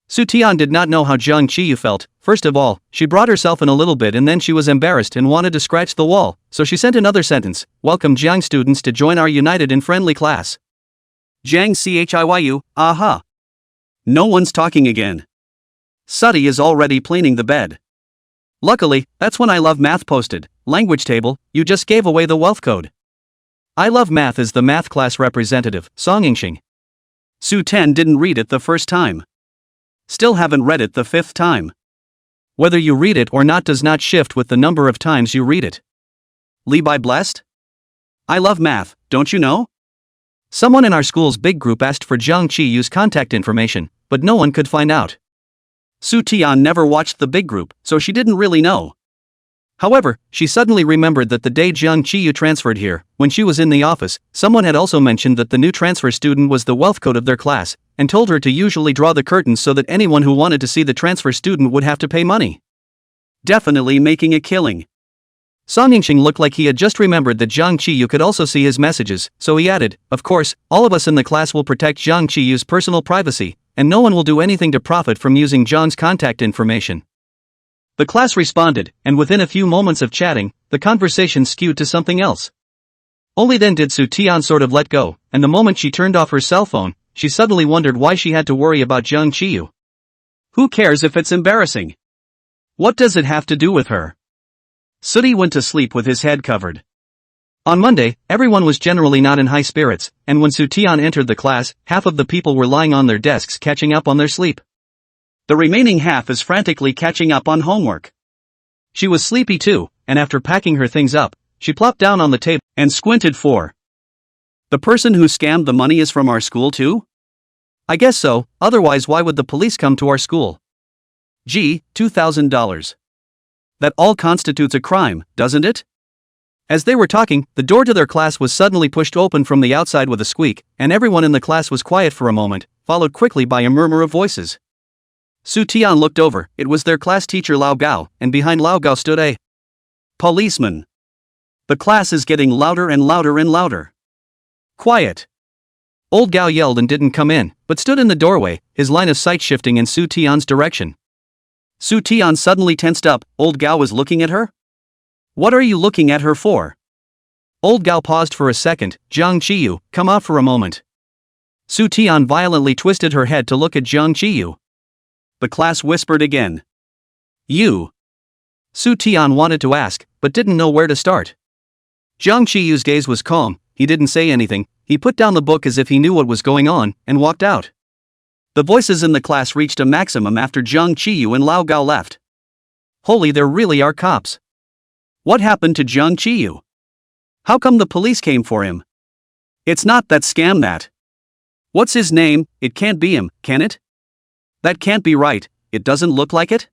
Soo Taeyeon did not know how Jung Chi-yu felt. First of all, she brought herself in a little bit and then she was embarrassed and wanted to scratch the wall, so she sent another sentence, welcome Jiang students to join our united and friendly class. Jiang Chiyu, aha. No one's talking again. Suddy is already cleaning the bed. Luckily, that's when I Love Math posted, language table, you just gave away the wealth code. I Love Math is the math class representative, Song Yingxing. Soo Ten didn't read it the first time. Still haven't read it the 5th time. Whether you read it or not does not shift with the number of times you read it. Li by blessed? I love math, don't you know? Someone in our school's big group asked for Jung Chi-yu's contact information, but no one could find out. Su Tian never watched the big group, so she didn't really know. However, she suddenly remembered that the day Jiang Qiyu transferred here, when she was in the office, someone had also mentioned that the new transfer student was the wealth coat of their class, and told her to usually draw the curtains so that anyone who wanted to see the transfer student would have to pay money. Definitely making a killing. Song Yingxing looked like he had just remembered that Jiang Qiyu could also see his messages, so he added, "Of course, all of us in the class will protect Jiang Qiyu's personal privacy, and no one will do anything to profit from using Jiang's contact information." The class responded, and within a few moments of chatting, the conversation skewed to something else. Only then did Su Tian sort of let go, and the moment she turned off her cell phone, she suddenly wondered why she had to worry about Jiang Qiyu. Who cares if it's embarrassing? What does it have to do with her? Sudi went to sleep with his head covered. On Monday, everyone was generally not in high spirits, and when Su Tian entered the class, half of the people were lying on their desks catching up on their sleep. The remaining half is frantically catching up on homework. She was sleepy too, and after packing her things up, she plopped down on the table and squinted for. The person who scammed the money is from our school too? I guess so, otherwise why would the police come to our school? Gee, $2,000. That all constitutes a crime, doesn't it? As they were talking, the door to their class was suddenly pushed open from the outside with a squeak, and everyone in the class was quiet for a moment, followed quickly by a murmur of voices. Su Tian looked over, it was their class teacher Lao Gao, and behind Lao Gao stood a policeman. The class is getting louder and louder and louder. Quiet. Old Gao yelled and didn't come in, but stood in the doorway, his line of sight shifting in Su Tian's direction. Su Tian suddenly tensed up. Old Gao was looking at her? What are you looking at her for? Old Gao paused for a second. Jiang Qiyu, come out for a moment. Su Tian violently twisted her head to look at Jiang Qiyu. The class whispered again. You. Su Tian wanted to ask, but didn't know where to start. Jiang Qiyu's gaze was calm, he didn't say anything, he put down the book as if he knew what was going on, and walked out. The voices in the class reached a maximum after Jiang Qiyu and Lao Gao left. Holy, there really are cops. What happened to Jiang Qiyu? How come the police came for him? It's not that scam that. What's his name? It can't be him, can it? That can't be right, it doesn't look like it?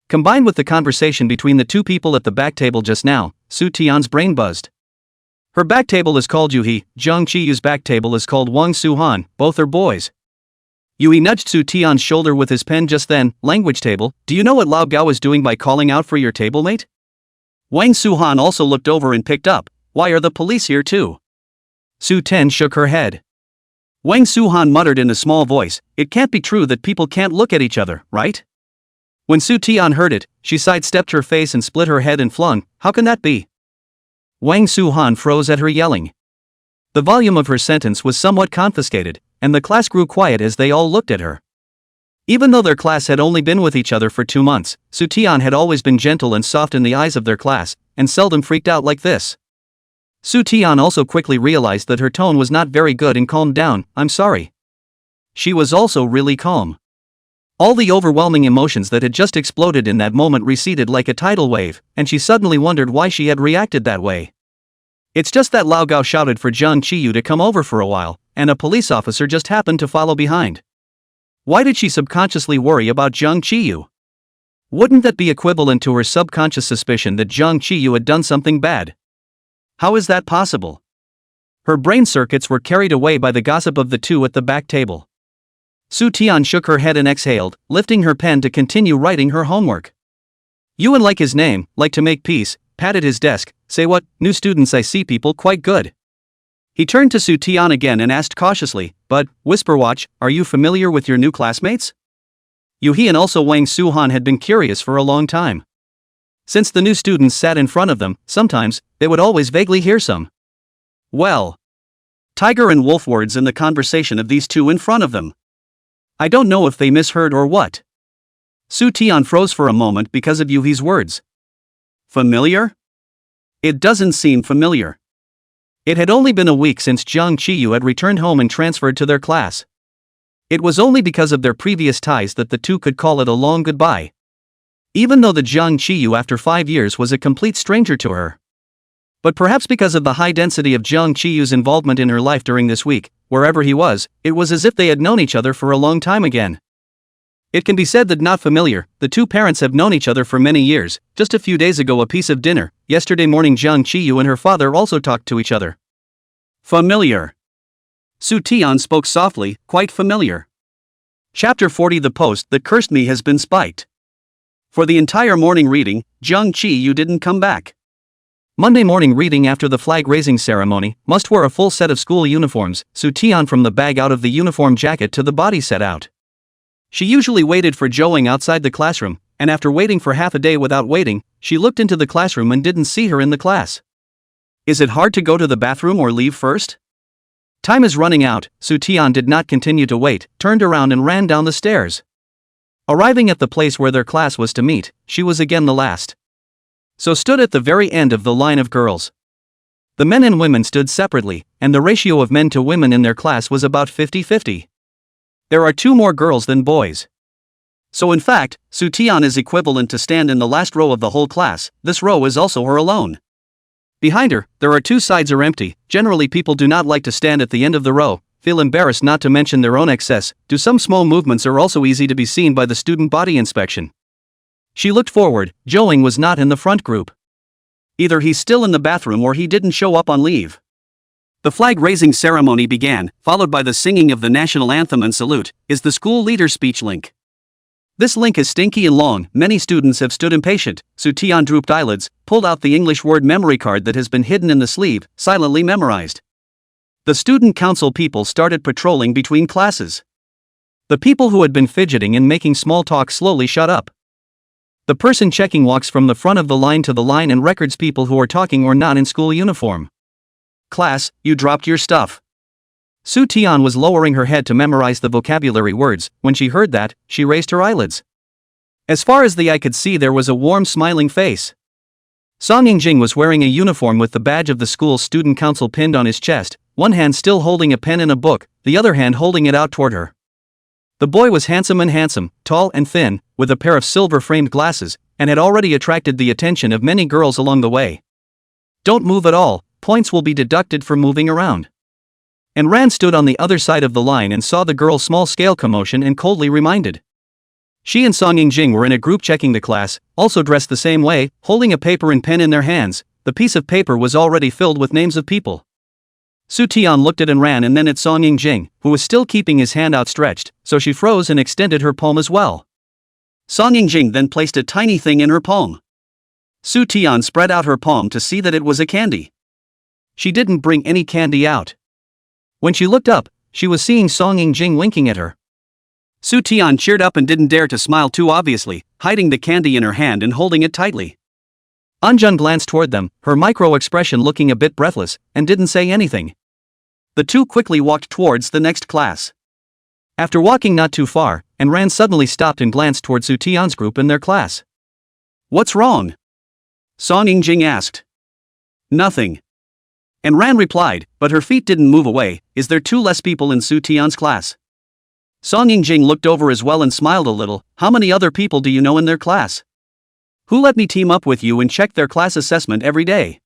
Combined with the conversation between the two people at the back table just now, Su Tian's brain buzzed. Her back table is called Yuhi, Jiang Qiyu's back table is called Wang Suhan, both are boys. Yuhi nudged Su Tian's shoulder with his pen just then. Language table, do you know what Lao Gao is doing by calling out for your table mate? Wang Suhan also looked over and picked up, why are the police here too? Su Ten shook her head. Wang Suhan muttered in a small voice, it can't be true that people can't look at each other, right? When Su Tian heard it, she sidestepped her face and split her head and flung, how can that be? Wang Suhan froze at her yelling. The volume of her sentence was somewhat confiscated, and the class grew quiet as they all looked at her. Even though their class had only been with each other for 2 months, Su Tian had always been gentle and soft in the eyes of their class, and seldom freaked out like this. Su Tian also quickly realized that her tone was not very good and calmed down, I'm sorry. She was also really calm. All the overwhelming emotions that had just exploded in that moment receded like a tidal wave, and she suddenly wondered why she had reacted that way. It's just that Lao Gao shouted for Jiang Qiyu to come over for a while, and a police officer just happened to follow behind. Why did she subconsciously worry about Jiang Qiyu? Wouldn't that be equivalent to her subconscious suspicion that Jiang Qiyu had done something bad? How is that possible? Her brain circuits were carried away by the gossip of the two at the back table. Su Tian shook her head and exhaled, lifting her pen to continue writing her homework. Yuan, like his name, like to make peace, patted his desk, say what, new students, I see people quite good. He turned to Su Tian again and asked cautiously, but, Whisperwatch, are you familiar with your new classmates? Yuhi and also Wang Suhan had been curious for a long time. Since the new students sat in front of them, sometimes, they would always vaguely hear some. Well, tiger and wolf words in the conversation of these two in front of them. I don't know if they misheard or what. Su Tian froze for a moment because of Yuhi's words. Familiar? It doesn't seem familiar. It had only been a week since Jiang Qiyu had returned home and transferred to their class. It was only because of their previous ties that the two could call it a long goodbye. Even though the Jiang Qiyu after 5 years was a complete stranger to her. But perhaps because of the high density of Jiang Qiyu's involvement in her life during this week, wherever he was, it was as if they had known each other for a long time again. It can be said that not familiar, the two parents have known each other for many years. Just a few days ago a piece of dinner, yesterday morning Jiang Qiyu and her father also talked to each other. Familiar. Su Tian spoke softly, quite familiar. Chapter 40. The post that cursed me has been spiked. For the entire morning reading, Jiang Qiyu didn't come back. Monday morning reading after the flag-raising ceremony, must wear a full set of school uniforms, Su Tian from the bag out of the uniform jacket to the body set out. She usually waited for Zhouing outside the classroom, and after waiting for half a day without waiting, she looked into the classroom and didn't see her in the class. Is it hard to go to the bathroom or leave first? Time is running out. Su Tian did not continue to wait, turned around and ran down the stairs. Arriving at the place where their class was to meet, she was again the last. So stood at the very end of the line of girls. The men and women stood separately, and the ratio of men to women in their class was about 50-50. There are 2 more girls than boys. So in fact, Su Tian is equivalent to stand in the last row of the whole class. This row is also her alone. Behind her, there are 2 sides are empty. Generally people do not like to stand at the end of the row, feel embarrassed not to mention their own excess. Some small movements are also easy to be seen by the student body inspection. She looked forward. Zhouing was not in the front group. Either he's still in the bathroom or he didn't show up on leave. The flag-raising ceremony began, followed by the singing of the national anthem and salute. Is the school leader's speech link. This link is stinky and long. Many students have stood impatient. Su Tian drooped eyelids, pulled out the English word memory card that has been hidden in the sleeve, silently memorized. The student council people started patrolling between classes. The people who had been fidgeting and making small talk slowly shut up. The person checking walks from the front of the line to the line and records people who are talking or not in school uniform. Class, you dropped your stuff. Su Tian was lowering her head to memorize the vocabulary words. When she heard that, she raised her eyelids. As far as the eye could see there was a warm smiling face. Song Yingjing was wearing a uniform with the badge of the school's student council pinned on his chest, one hand still holding a pen and a book, the other hand holding it out toward her. The boy was handsome, tall and thin, with a pair of silver-framed glasses, and had already attracted the attention of many girls along the way. Don't move at all, points will be deducted for moving around. And Ran stood on the other side of the line and saw the girl's small-scale commotion and coldly reminded. She and Song Yingjing were in a group checking the class, also dressed the same way, holding a paper and pen in their hands. The piece of paper was already filled with names of people. Su Tian looked at Ran and then at Song Yingjing, who was still keeping his hand outstretched, so she froze and extended her palm as well. Song Yingjing then placed a tiny thing in her palm. Su Tian spread out her palm to see that it was a candy. She didn't bring any candy out. When she looked up, she was seeing Song Yingjing winking at her. Su Tian cheered up and didn't dare to smile too obviously, hiding the candy in her hand and holding it tightly. Anjun glanced toward them, her micro-expression looking a bit breathless, and didn't say anything. The two quickly walked towards the next class. After walking not too far, Ran suddenly stopped and glanced toward Su Tian's group in their class. What's wrong? Song Yingjing asked. Nothing. Ran replied, but her feet didn't move away. Is there 2 less people in Su Tian's class? Song Yingjing looked over as well and smiled a little. How many other people do you know in their class? Who let me team up with you and check their class assessment every day?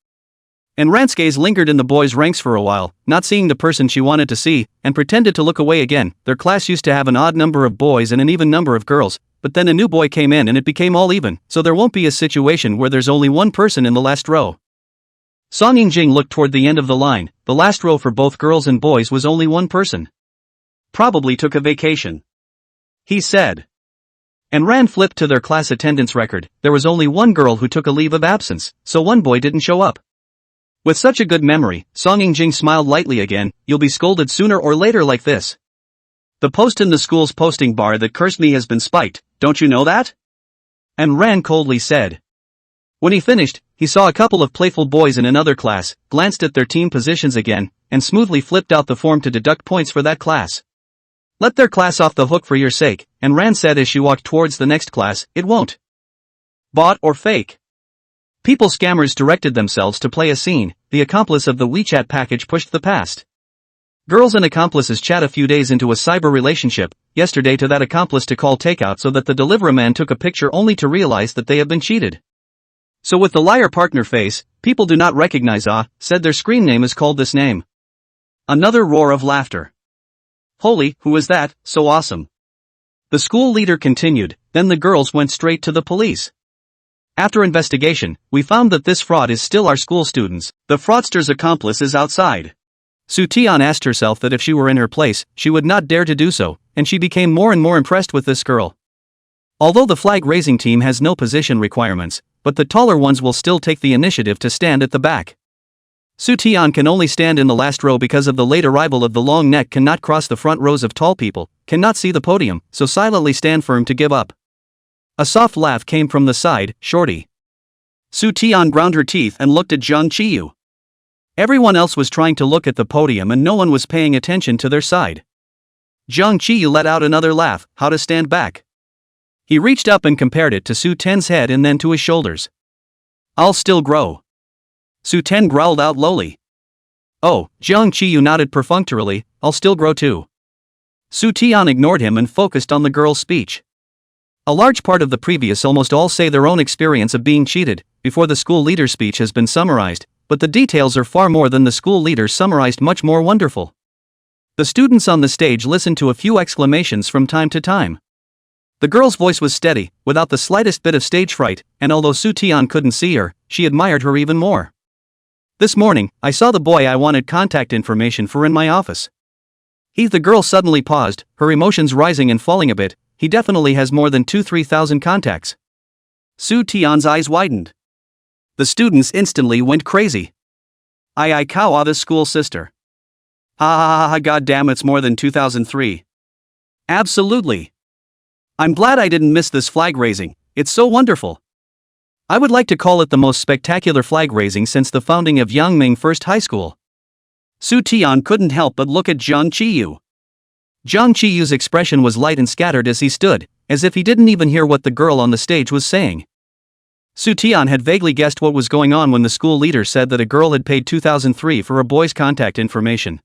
Ran's gaze lingered in the boys' ranks for a while, not seeing the person she wanted to see, and pretended to look away again. Their class used to have an odd number of boys and an even number of girls, but then a new boy came in and it became all even, so there won't be a situation where there's only one person in the last row. Song Yingjing looked toward the end of the line. The last row for both girls and boys was only one person. Probably took a vacation, he said. Ran flipped to their class attendance record. There was only one girl who took a leave of absence, so one boy didn't show up. With such a good memory, Song Yingjing smiled lightly again. You'll be scolded sooner or later like this. The post in the school's posting bar that cursed me has been spiked, don't you know that? Ran coldly said. When he finished, he saw a couple of playful boys in another class, glanced at their team positions again, and smoothly flipped out the form to deduct points for that class. Let their class off the hook for your sake, Ran said as she walked towards the next class. It won't. Bought or fake? People scammers directed themselves to play a scene. The accomplice of the WeChat package pushed the past. Girls and accomplices chat a few days into a cyber relationship, yesterday to that accomplice to call takeout so that the deliveryman took a picture only to realize that they have been cheated. So with the liar partner face, people do not recognize said their screen name is called this name. Another roar of laughter. Holy, who is that, so awesome. The school leader continued, then the girls went straight to the police. After investigation, we found that this fraud is still our school students. The fraudster's accomplice is outside. Soo-tian asked herself that if she were in her place, she would not dare to do so, and she became more and more impressed with this girl. Although the flag-raising team has no position requirements, but the taller ones will still take the initiative to stand at the back. Soo-tian can only stand in the last row because of the late arrival of the long neck, cannot cross the front rows of tall people, cannot see the podium, so silently stand firm to give up. A soft laugh came from the side, shorty. Soo-tian ground her teeth and looked at Zhang Qiyu. Everyone else was trying to look at the podium and no one was paying attention to their side. Zhang Qiyu let out another laugh, how to stand back. He reached up and compared it to Su-ten's head and then to his shoulders. I'll still grow. Su-ten growled out lowly. Oh, Zhang Qiyu nodded perfunctorily, I'll still grow too. Soo-tian ignored him and focused on the girl's speech. A large part of the previous almost all say their own experience of being cheated, before the school leader's speech has been summarized, but the details are far more than the school leader summarized, much more wonderful. The students on the stage listened to a few exclamations from time to time. The girl's voice was steady, without the slightest bit of stage fright, and although Soo-tian couldn't see her, she admired her even more. This morning, I saw the boy I wanted contact information for in my office. The girl suddenly paused, her emotions rising and falling a bit. He definitely has more than 2,000-3,000 contacts. Soo-tian's eyes widened. The students instantly went crazy. I cow the school sister. Ha god damn, it's more than 2003. Absolutely. I'm glad I didn't miss this flag raising, it's so wonderful. I would like to call it the most spectacular flag raising since the founding of Yangming First High School. Soo-tian couldn't help but look at Zhang Qiyu. Zhang Qiyu's expression was light and scattered as he stood, as if he didn't even hear what the girl on the stage was saying. Soo-tian had vaguely guessed what was going on when the school leader said that a girl had paid 2003 for a boy's contact information.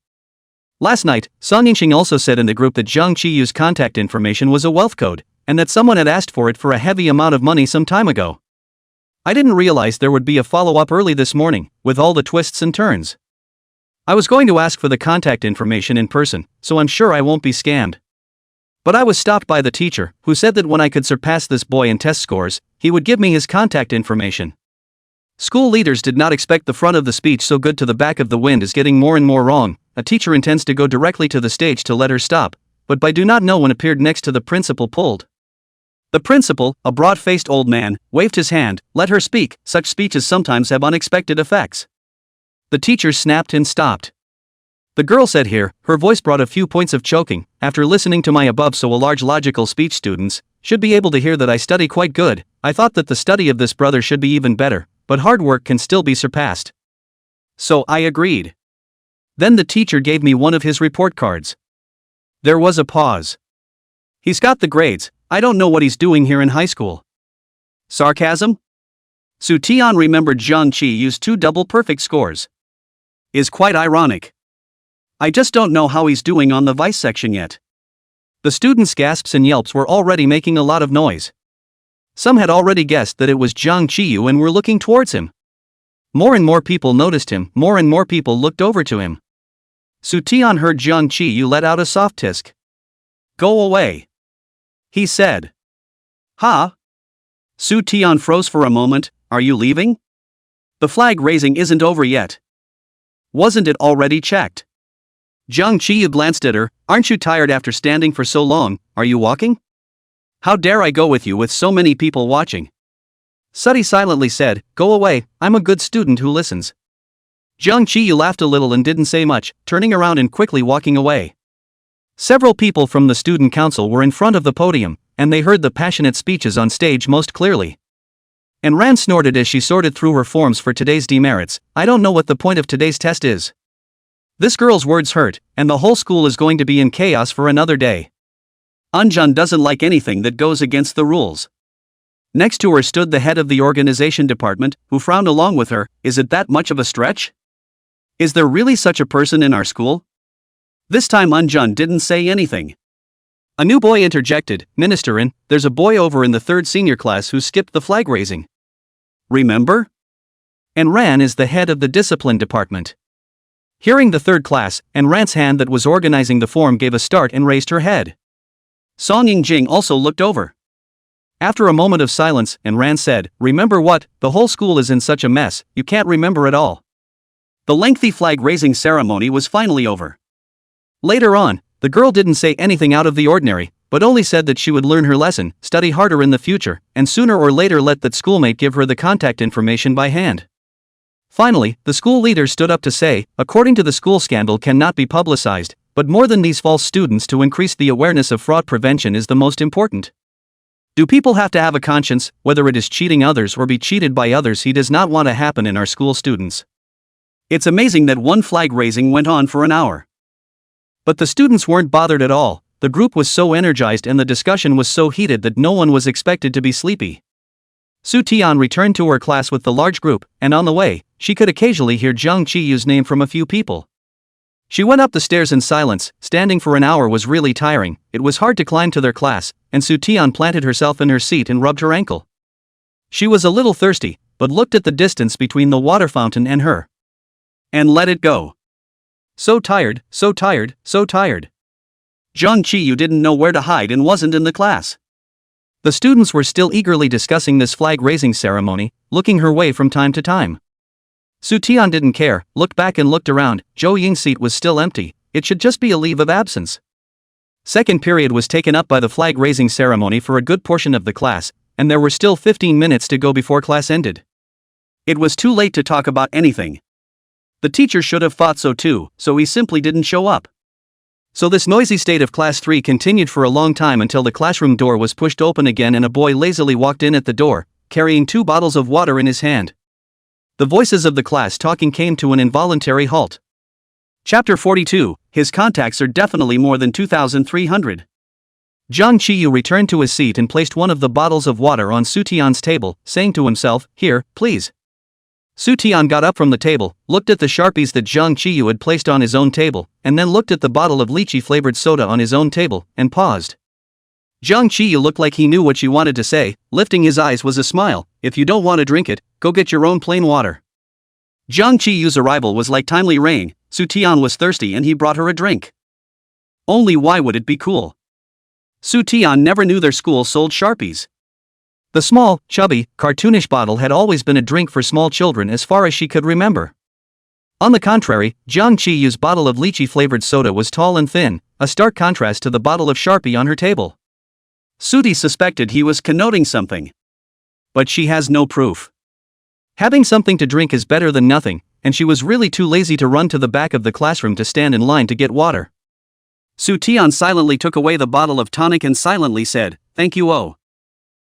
Last night, Song Yingxing also said in the group that Zhang Qiyu's contact information was a wealth code, and that someone had asked for it for a heavy amount of money some time ago. I didn't realize there would be a follow-up early this morning, with all the twists and turns. I was going to ask for the contact information in person, so I'm sure I won't be scammed. But I was stopped by the teacher, who said that when I could surpass this boy in test scores, he would give me his contact information. School leaders did not expect the front of the speech so good. To the back of the wind is getting more and more wrong. A teacher intends to go directly to the stage to let her stop, but by do not know when appeared next to the principal pulled. The principal, a broad-faced old man, waved his hand, let her speak. Such speeches sometimes have unexpected effects. The teacher snapped and stopped. The girl said here, her voice brought a few points of choking. After listening to my above, so a large logical speech students should be able to hear that I study quite good. I thought that the study of this brother should be even better, but hard work can still be surpassed. So I agreed. Then the teacher gave me one of his report cards. There was a pause. He's got the grades, I don't know what he's doing here in high school. Sarcasm? Soo-tian remembered Zhang Qiyu's 2 double perfect scores. Is quite ironic. I just don't know how he's doing on the vice section yet. The students' gasps and yelps were already making a lot of noise. Some had already guessed that it was Zhang Qiyu and were looking towards him. More and more people noticed him, more and more people looked over to him. Soo-tian heard Zhang Qiyu let out a soft tisk. Go away, he said. Huh? Soo-tian froze for a moment. Are you leaving? The flag raising isn't over yet. Wasn't it already checked? Zhang Qiyu glanced at her. Aren't you tired after standing for so long? Are you walking? How dare I go with you with so many people watching? Sooty silently said, go away, I'm a good student who listens. Zhang Qiyu laughed a little and didn't say much, turning around and quickly walking away. Several people from the student council were in front of the podium, and they heard the passionate speeches on stage most clearly. And Ran snorted as she sorted through her forms for today's demerits. I don't know what the point of today's test is. This girl's words hurt, and the whole school is going to be in chaos for another day. Unjun doesn't like anything that goes against the rules. Next to her stood the head of the organization department, who frowned along with her. Is it that much of a stretch? Is there really such a person in our school? This time Unjun didn't say anything. A new boy interjected, Ministerin, there's a boy over in the 3rd senior class who skipped the flag raising. Remember? And Ran is the head of the discipline department. Hearing the 3rd class, and Ran's hand that was organizing the form gave a start and raised her head. Song Ying-jing also looked over. After a moment of silence, Ran said, "Remember what? The whole school is in such a mess, you can't remember it all." The lengthy flag-raising ceremony was finally over. Later on, the girl didn't say anything out of the ordinary, but only said that she would learn her lesson, study harder in the future, and sooner or later let that schoolmate give her the contact information by hand. Finally, the school leader stood up to say, according to the school scandal cannot be publicized, but more than these false students to increase the awareness of fraud prevention is the most important. Do people have to have a conscience, whether it is cheating others or be cheated by others? He does not want to happen in our school students. It's amazing that one flag raising went on for an hour. But the students weren't bothered at all. The group was so energized and the discussion was so heated that no one was expected to be sleepy. Su Tian returned to her class with the large group, and on the way, she could occasionally hear Zhang Qiyu's name from a few people. She went up the stairs in silence. Standing for an hour was really tiring. It was hard to climb to their class, and Su Tian planted herself in her seat and rubbed her ankle. She was a little thirsty, but looked at the distance between the water fountain and her. And let it go. So tired, so tired, so tired. Zhang Qiyu didn't know where to hide and wasn't in the class. The students were still eagerly discussing this flag-raising ceremony, looking her way from time to time. Su Tian didn't care, looked back and looked around. Zhou Ying's seat was still empty. It should just be a leave of absence. Second period was taken up by the flag-raising ceremony for a good portion of the class, and there were still 15 minutes to go before class ended. It was too late to talk about anything. The teacher should have thought so too, so he simply didn't show up. So this noisy state of class 3 continued for a long time until the classroom door was pushed open again and a boy lazily walked in at the door, carrying 2 bottles of water in his hand. The voices of the class talking came to an involuntary halt. Chapter 42, his contacts are definitely more than 2,300. Zhang Qiyu returned to his seat and placed one of the bottles of water on Su Tian's table, saying to himself, "Here, please." Su Tian got up from the table, looked at the Sharpies that Zhang Qiyu had placed on his own table, and then looked at the bottle of lychee-flavored soda on his own table, and paused. Zhang Qiyu looked like he knew what she wanted to say. Lifting his eyes was a smile. "If you don't want to drink it, go get your own plain water." Zhang Qiyu's arrival was like timely rain. Su Tian was thirsty and he brought her a drink. Only why would it be cool? Su Tian never knew their school sold Sharpies. The small, chubby, cartoonish bottle had always been a drink for small children as far as she could remember. On the contrary, Zhang Qiyu's bottle of lychee-flavored soda was tall and thin, a stark contrast to the bottle of Sharpie on her table. Sudi suspected he was connoting something. But she has no proof. Having something to drink is better than nothing, and she was really too lazy to run to the back of the classroom to stand in line to get water. Su Tian silently took away the bottle of tonic and silently said, "Thank you, oh."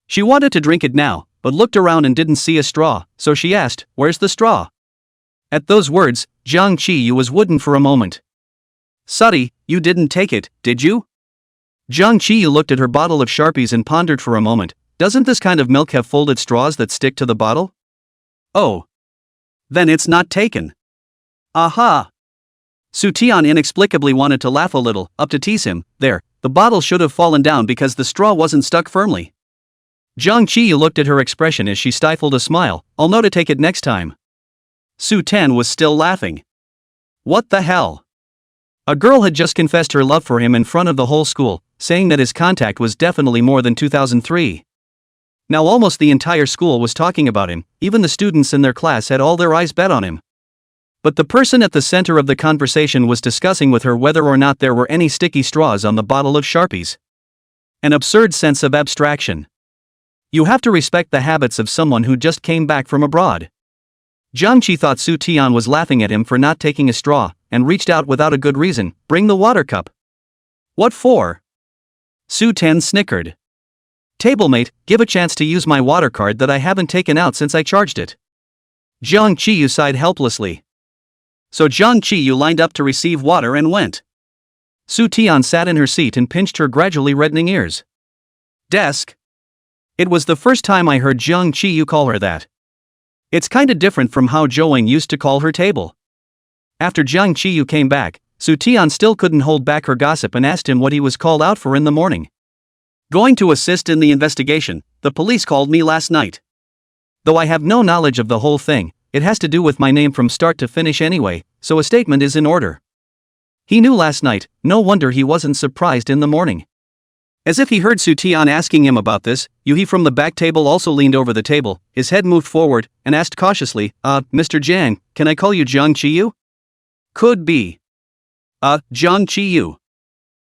She wanted to drink it now, but looked around and didn't see a straw, so she asked, "Where's the straw?" At those words, Zhang Qiyu was wooden for a moment. "Sudi, you didn't take it, did you?" Zhang Qiyu looked at her bottle of Sharpies and pondered for a moment. "Doesn't this kind of milk have folded straws that stick to the bottle?" "Oh. Then it's not taken." "Aha." Su Tian inexplicably wanted to laugh a little, up to tease him. "There, the bottle should have fallen down because the straw wasn't stuck firmly." Zhang Qiyu looked at her expression as she stifled a smile. "I'll know to take it next time." Su Tian was still laughing. What the hell? A girl had just confessed her love for him in front of the whole school, saying that his contact was definitely more than 2003. Now almost the entire school was talking about him, even the students in their class had all their eyes bet on him. But the person at the center of the conversation was discussing with her whether or not there were any sticky straws on the bottle of Sharpies. An absurd sense of abstraction. You have to respect the habits of someone who just came back from abroad. Zhang Qi thought Su Tian was laughing at him for not taking a straw, and reached out without a good reason. "Bring the water cup." "What for?" Su Tian snickered. "Tablemate, give a chance to use my water card that I haven't taken out since I charged it." Zhang Qiyu sighed helplessly. So Zhang Qiyu lined up to receive water and went. Su Tian sat in her seat and pinched her gradually reddening ears. "Desk." It was the first time I heard Zhang Qiyu call her that. It's kinda different from how Zhou used to call her table. After Zhang Qiyu came back, Su Tian still couldn't hold back her gossip and asked him what he was called out for in the morning. "Going to assist in the investigation. The police called me last night. Though I have no knowledge of the whole thing, it has to do with my name from start to finish anyway, so a statement is in order." He knew last night, no wonder he wasn't surprised in the morning. As if he heard Su Tian asking him about this, Yuhi from the back table also leaned over the table, his head moved forward, and asked cautiously, Mr. Jiang, can I call you Jiang Qiyu? Could be. Jiang Qiyu.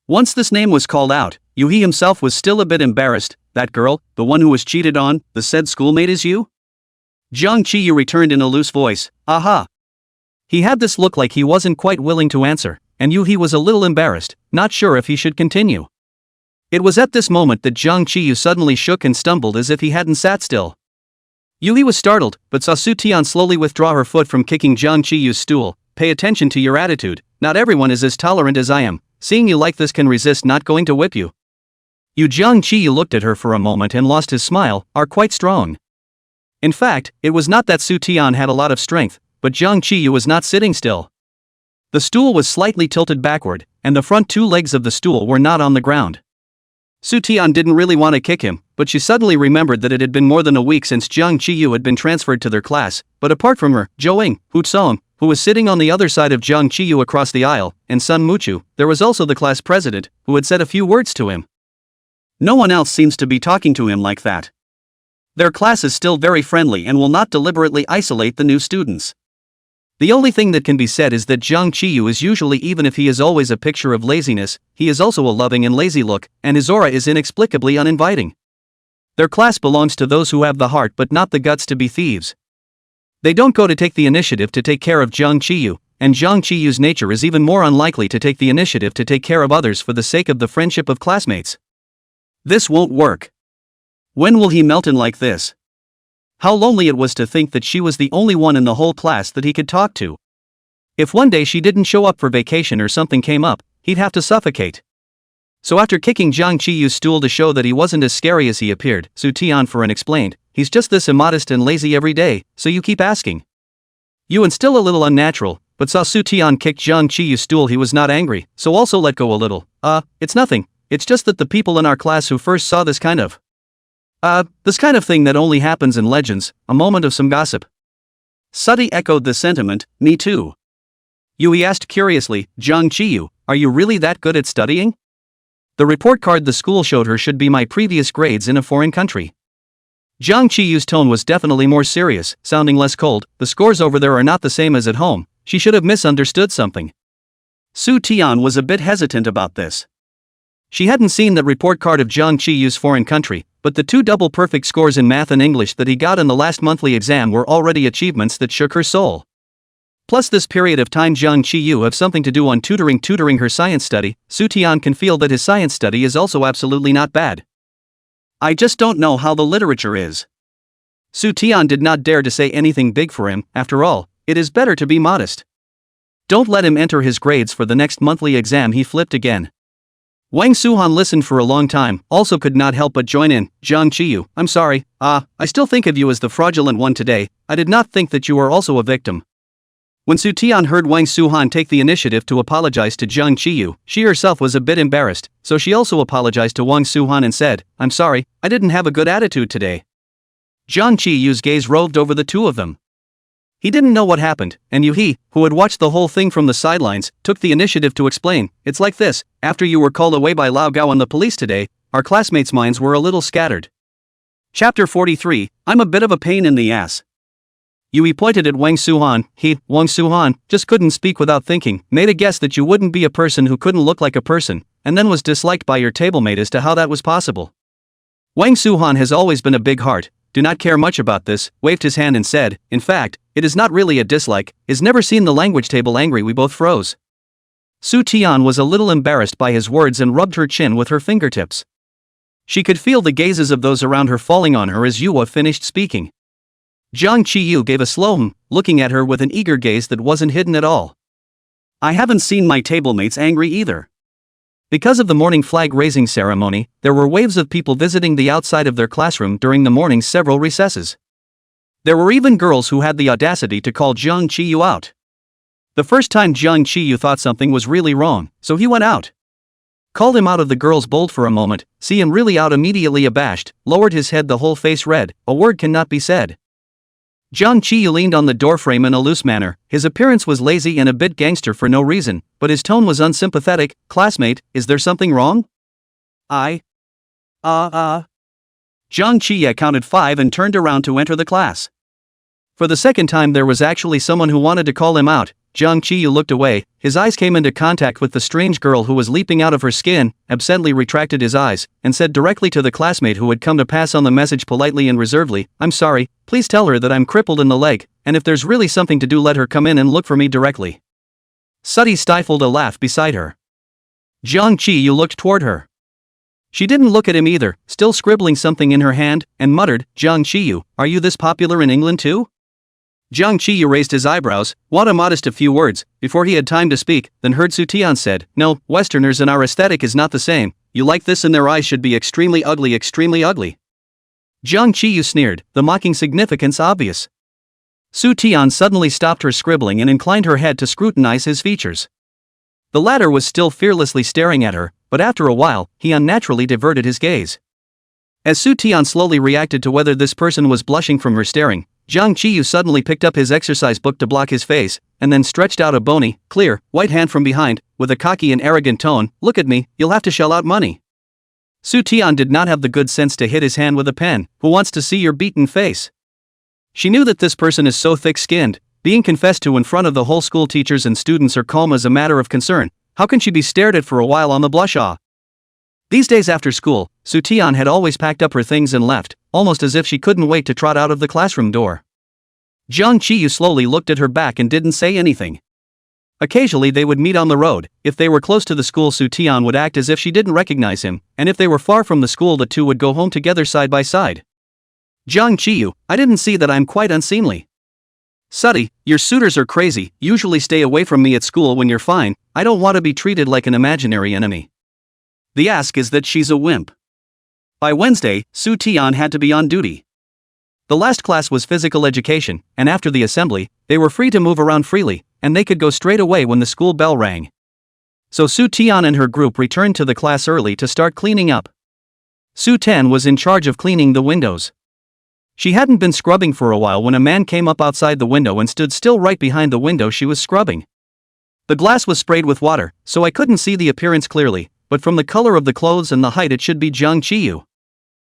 Once this name was called out, Yuhi himself was still a bit embarrassed. That girl, the one who was cheated on, the said schoolmate is you? Jiang Qiyu returned in a loose voice, aha. He had this look like he wasn't quite willing to answer, and Yuhi was a little embarrassed, not sure if he should continue. It was at this moment that Jiang Qiyu suddenly shook and stumbled as if he hadn't sat still. Yuhi was startled, but saw Su Tian slowly withdraw her foot from kicking Jiang Qiyu's stool. Pay attention to your attitude, not everyone is as tolerant as I am, seeing you like this can resist not going to whip you. Jiang Qiyu looked at her for a moment and lost his smile, are quite strong. In fact, it was not that Su Tian had a lot of strength, but Jiang Qiyu was not sitting still. The stool was slightly tilted backward, and the front two legs of the stool were not on the ground. Su Tian didn't really want to kick him, but she suddenly remembered that it had been more than a week since Jiang Qiyu had been transferred to their class, but apart from her, Zhou Ying, Hu Song, who was sitting on the other side of Jiang Qiyu across the aisle, and Sun Muchu, there was also the class president, who had said a few words to him. No one else seems to be talking to him like that. Their class is still very friendly and will not deliberately isolate the new students. The only thing that can be said is that Jiang Qiyu is usually, even if he is always a picture of laziness, he is also a loving and lazy look, and his aura is inexplicably uninviting. Their class belongs to those who have the heart but not the guts to be thieves. They don't go to take the initiative to take care of Jiang Qiyu, and Jiang Qiyu's nature is even more unlikely to take the initiative to take care of others for the sake of the friendship of classmates. This won't work. When will he melt in like this? How lonely it was to think that she was the only one in the whole class that he could talk to. If one day she didn't show up for vacation or something came up, he'd have to suffocate. So after kicking Jiang Qiyu's stool to show that he wasn't as scary as he appeared, Su Tianfaran explained, he's just this immodest and lazy every day, so you keep asking. Yuan, still a little unnatural, but saw Su Tian kick Jiang Qiyu's stool. He was not angry, so also let go a little. It's nothing, it's just that the people in our class who first saw this kind of thing that only happens in legends, a moment of some gossip. Sati echoed the sentiment, me too. Yui asked curiously, Jiang Qiyu, are you really that good at studying? The report card the school showed her should be my previous grades in a foreign country. Jiang Qiyu's tone was definitely more serious, sounding less cold. The scores over there are not the same as at home. She should have misunderstood something. Su Tian was a bit hesitant about this. She hadn't seen that report card of Jiang Qiyu's foreign country, but the 2 double perfect scores in math and English that he got in the last monthly exam were already achievements that shook her soul. Plus this period of time Jiang Qiyu have something to do on tutoring her science study. Su Tian can feel that his science study is also absolutely not bad. I just don't know how the literature is. Su Tian did not dare to say anything big for him. After all, it is better to be modest. Don't let him enter his grades for the next monthly exam. He flipped again. Wang Suhan listened for a long time, also could not help but join in. Jiang Qiyu, I'm sorry, I still think of you as the fraudulent one today. I did not think that you were also a victim. When Su Tian heard Wang Suhan take the initiative to apologize to Jiang Qiyu, she herself was a bit embarrassed, so she also apologized to Wang Suhan and said, I'm sorry, I didn't have a good attitude today. Jiang Qiyu's gaze roved over the two of them. He didn't know what happened, and Yuhi, who had watched the whole thing from the sidelines, took the initiative to explain, it's like this, after you were called away by Lao Gao and the police today, our classmates' minds were a little scattered. Chapter 43, I'm a bit of a pain in the ass. Yui pointed at Wang Suhan. Wang Suhan, just couldn't speak without thinking, made a guess that you wouldn't be a person who couldn't look like a person, and then was disliked by your tablemate as to how that was possible. Wang Suhan has always been a big heart, do not care much about this, waved his hand and said, in fact, it is not really a dislike, is never seen the language table angry. We both froze. Su Tian was a little embarrassed by his words and rubbed her chin with her fingertips. She could feel the gazes of those around her falling on her as Yua finished speaking. Jiang Qiyu gave a slow looking at her with an eager gaze that wasn't hidden at all. I haven't seen my tablemates angry either. Because of the morning flag-raising ceremony, there were waves of people visiting the outside of their classroom during the morning's several recesses. There were even girls who had the audacity to call Jiang Qiyu out. The first time Jiang Qiyu thought something was really wrong, so he went out. Called him out of the girls bold for a moment, see him really out immediately abashed, lowered his head, the whole face red, a word cannot be said. Jiang Qiyu leaned on the doorframe in a loose manner. His appearance was lazy and a bit gangster for no reason, but his tone was unsympathetic. Classmate, is there something wrong? Jiang Qiya counted 5 and turned around to enter the class. For the second time there was actually someone who wanted to call him out. Jiang Qiyu looked away, his eyes came into contact with the strange girl who was leaping out of her skin, absently retracted his eyes, and said directly to the classmate who had come to pass on the message politely and reservedly, "I'm sorry, please tell her that I'm crippled in the leg, and if there's really something to do let her come in and look for me directly." Suddy stifled a laugh beside her. Jiang Qiyu looked toward her. She didn't look at him either, still scribbling something in her hand, and muttered, "Jiang Qiyu, are you this popular in England too?" Jiang Qiyu raised his eyebrows, what a modest a few words, before he had time to speak, then heard Su Tian said, "No, Westerners and our aesthetic is not the same, you like this and their eyes should be extremely ugly, extremely ugly." Jiang Qiyu sneered, the mocking significance obvious. Su Tian suddenly stopped her scribbling and inclined her head to scrutinize his features. The latter was still fearlessly staring at her, but after a while, he unnaturally diverted his gaze. As Su Tian slowly reacted to whether this person was blushing from her staring, Jiang Qiyu suddenly picked up his exercise book to block his face, and then stretched out a bony, clear, white hand from behind, with a cocky and arrogant tone, "Look at me, you'll have to shell out money." Su Tian did not have the good sense to hit his hand with a pen. "Who wants to see your beaten face?" She knew that this person is so thick-skinned, being confessed to in front of the whole school teachers and students are calm as a matter of concern, how can she be stared at for a while on the blush-ah? These days after school, Su Tian had always packed up her things and left, almost as if she couldn't wait to trot out of the classroom door. Jiang Qiyu slowly looked at her back and didn't say anything. Occasionally they would meet on the road. If they were close to the school, Su Tian would act as if she didn't recognize him, and if they were far from the school the two would go home together side by side. "Jiang Qiyu, I didn't see that I'm quite unseemly." "Suddy, your suitors are crazy, usually stay away from me at school when you're fine, I don't want to be treated like an imaginary enemy." The ask is that she's a wimp. By Wednesday, Su Tian had to be on duty. The last class was physical education, and after the assembly, they were free to move around freely, and they could go straight away when the school bell rang. So Su Tian and her group returned to the class early to start cleaning up. Su Ten was in charge of cleaning the windows. She hadn't been scrubbing for a while when a man came up outside the window and stood still right behind the window she was scrubbing. The glass was sprayed with water, so I couldn't see the appearance clearly, but from the color of the clothes and the height it should be Jiang Qiyu.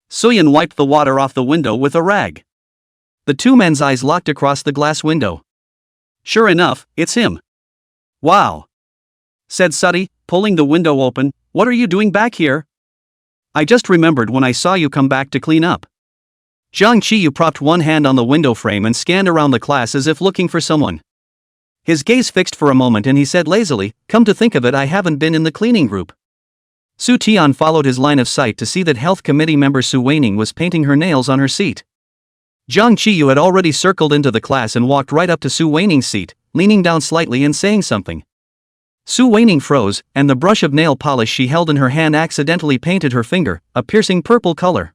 Suyin wiped the water off the window with a rag. The two men's eyes locked across the glass window. "Sure enough, it's him." "Wow," said Suddy, pulling the window open, "what are you doing back here?" "I just remembered when I saw you come back to clean up." Jiang Qiyu propped one hand on the window frame and scanned around the class as if looking for someone. His gaze fixed for a moment and he said lazily, "Come to think of it, I haven't been in the cleaning group." Su Tian followed his line of sight to see that health committee member Su Weining was painting her nails on her seat. Jiang Qiyu had already circled into the class and walked right up to Su Weining's seat, leaning down slightly and saying something. Su Weining froze, and the brush of nail polish she held in her hand accidentally painted her finger, a piercing purple color.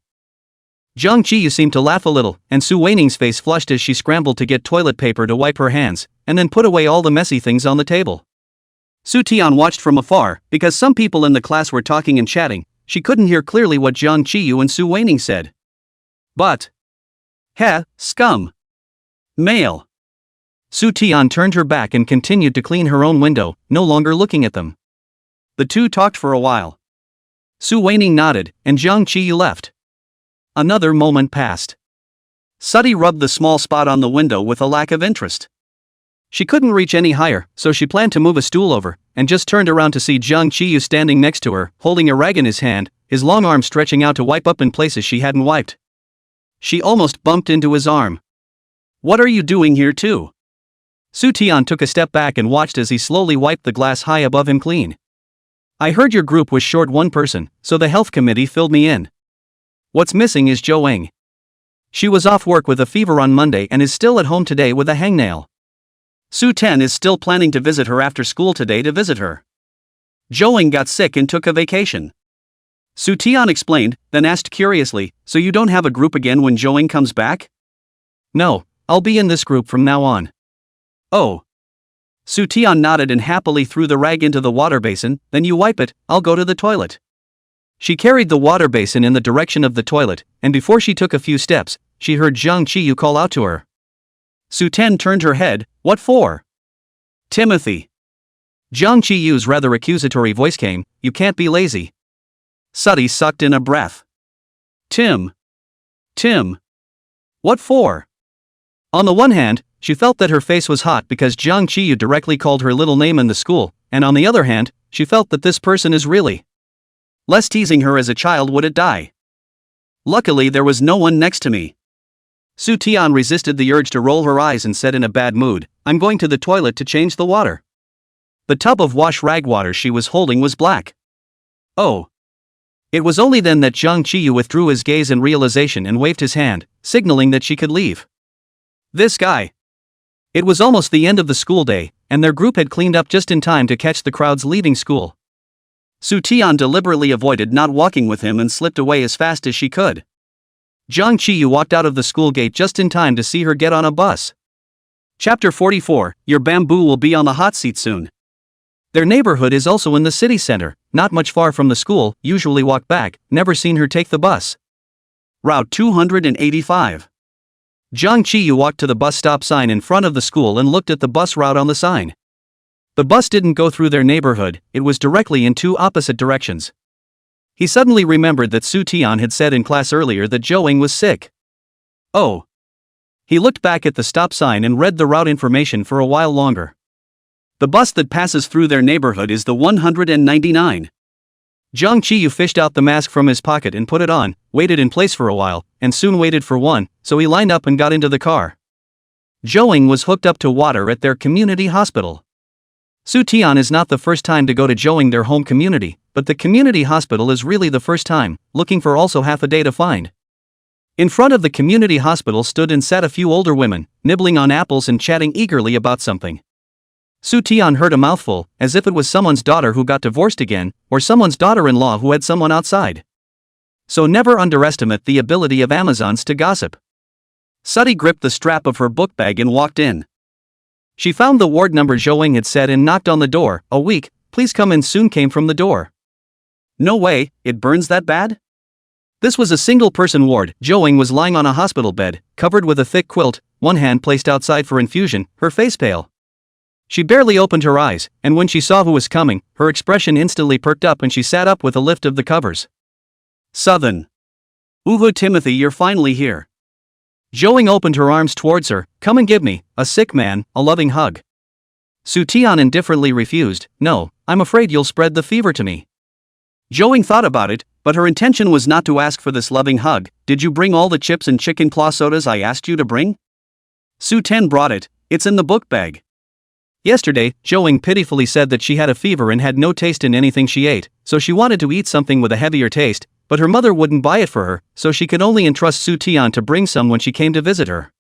Jiang Qiyu seemed to laugh a little, and Su Weining's face flushed as she scrambled to get toilet paper to wipe her hands, and then put away all the messy things on the table. Su Tian watched from afar, because some people in the class were talking and chatting, she couldn't hear clearly what Jiang Qiyu and Su Weining said. But "Heh, scum. Male." Su Tian turned her back and continued to clean her own window, no longer looking at them. The two talked for a while. Su Weining nodded, and Jiang Qiyu left. Another moment passed. Suddy rubbed the small spot on the window with a lack of interest. She couldn't reach any higher, so she planned to move a stool over, and just turned around to see Jiang Qiyu standing next to her, holding a rag in his hand, his long arm stretching out to wipe up in places she hadn't wiped. She almost bumped into his arm. "What are you doing here too?" Su Tian took a step back and watched as he slowly wiped the glass high above him clean. "I heard your group was short one person, so the health committee filled me in. What's missing is Zhou Eng. She was off work with a fever on Monday and is still at home today with a hangnail. Su Ten is still planning to visit her after school today to visit her. Zhou Eng got sick and took a vacation." Su Tian explained, then asked curiously, "So you don't have a group again when Zhou Eng comes back?" "No, I'll be in this group from now on." "Oh." Su Tian nodded and happily threw the rag into the water basin. "Then you wipe it, I'll go to the toilet." She carried the water basin in the direction of the toilet, and before she took a few steps, she heard Jiang Qiyu call out to her. Su Ten turned her head. "What for?" "Timothy." Jiang Qiyu's rather accusatory voice came, "You can't be lazy." Suddy sucked in a breath. Tim. Tim. What for? On the one hand, she felt that her face was hot because Jiang Qiyu directly called her little name in the school, and on the other hand, she felt that this person is really less teasing her as a child would it die. Luckily there was no one next to me. Su Tian resisted the urge to roll her eyes and said in a bad mood, I'm going to the toilet to change the water. The tub of wash rag water she was holding was black. Oh. It was only then that Jiang Qiyu withdrew his gaze in realization and waved his hand, signaling that she could leave. This guy. It was almost the end of the school day, and their group had cleaned up just in time to catch the crowds leaving school. Su Tian deliberately avoided not walking with him and slipped away as fast as she could. Jiang Qiyu walked out of the school gate just in time to see her get on a bus. Chapter 44, Your bamboo will be on the hot seat soon. Their neighborhood is also in the city center, not much far from the school, usually walk back, never seen her take the bus. Route 285. Jiang Qiyu walked to the bus stop sign in front of the school and looked at the bus route on the sign. The bus didn't go through their neighborhood, it was directly in two opposite directions. He suddenly remembered that Su Tian had said in class earlier that Zhou was sick. Oh. He looked back at the stop sign and read the route information for a while longer. The bus that passes through their neighborhood is the 199. Jiang Qiyu fished out the mask from his pocket and put it on, waited in place for a while, and soon waited for one, so he lined up and got into the car. Zhou was hooked up to water at their community hospital. Su Tian is not the first time to go to Zhou, their home community, but the community hospital is really the first time, looking for also half a day to find. In front of the community hospital stood and sat a few older women, nibbling on apples and chatting eagerly about something. Su Tian heard a mouthful, as if it was someone's daughter who got divorced again, or someone's daughter-in-law who had someone outside. So never underestimate the ability of Amazons to gossip. Suddy gripped the strap of her book bag and walked in. She found the ward number Zhou had said and knocked on the door. A week, please come in soon came from the door. No way, it burns that bad? This was a single-person ward. Zhou was lying on a hospital bed, covered with a thick quilt, one hand placed outside for infusion, her face pale. She barely opened her eyes, and when she saw who was coming, her expression instantly perked up and she sat up with a lift of the covers. Southern. Uhu Timothy, you're finally here. Zhou opened her arms towards her. Come and give me, a sick man, a loving hug. Su Tian indifferently refused. No, I'm afraid you'll spread the fever to me. Zhou thought about it, but her intention was not to ask for this loving hug. Did you bring all the chips and chicken claw sodas I asked you to bring? Su Ten brought it, it's in the book bag. Yesterday, Zhou pitifully said that she had a fever and had no taste in anything she ate, so she wanted to eat something with a heavier taste, but her mother wouldn't buy it for her, so she could only entrust Su Tian to bring some when she came to visit her.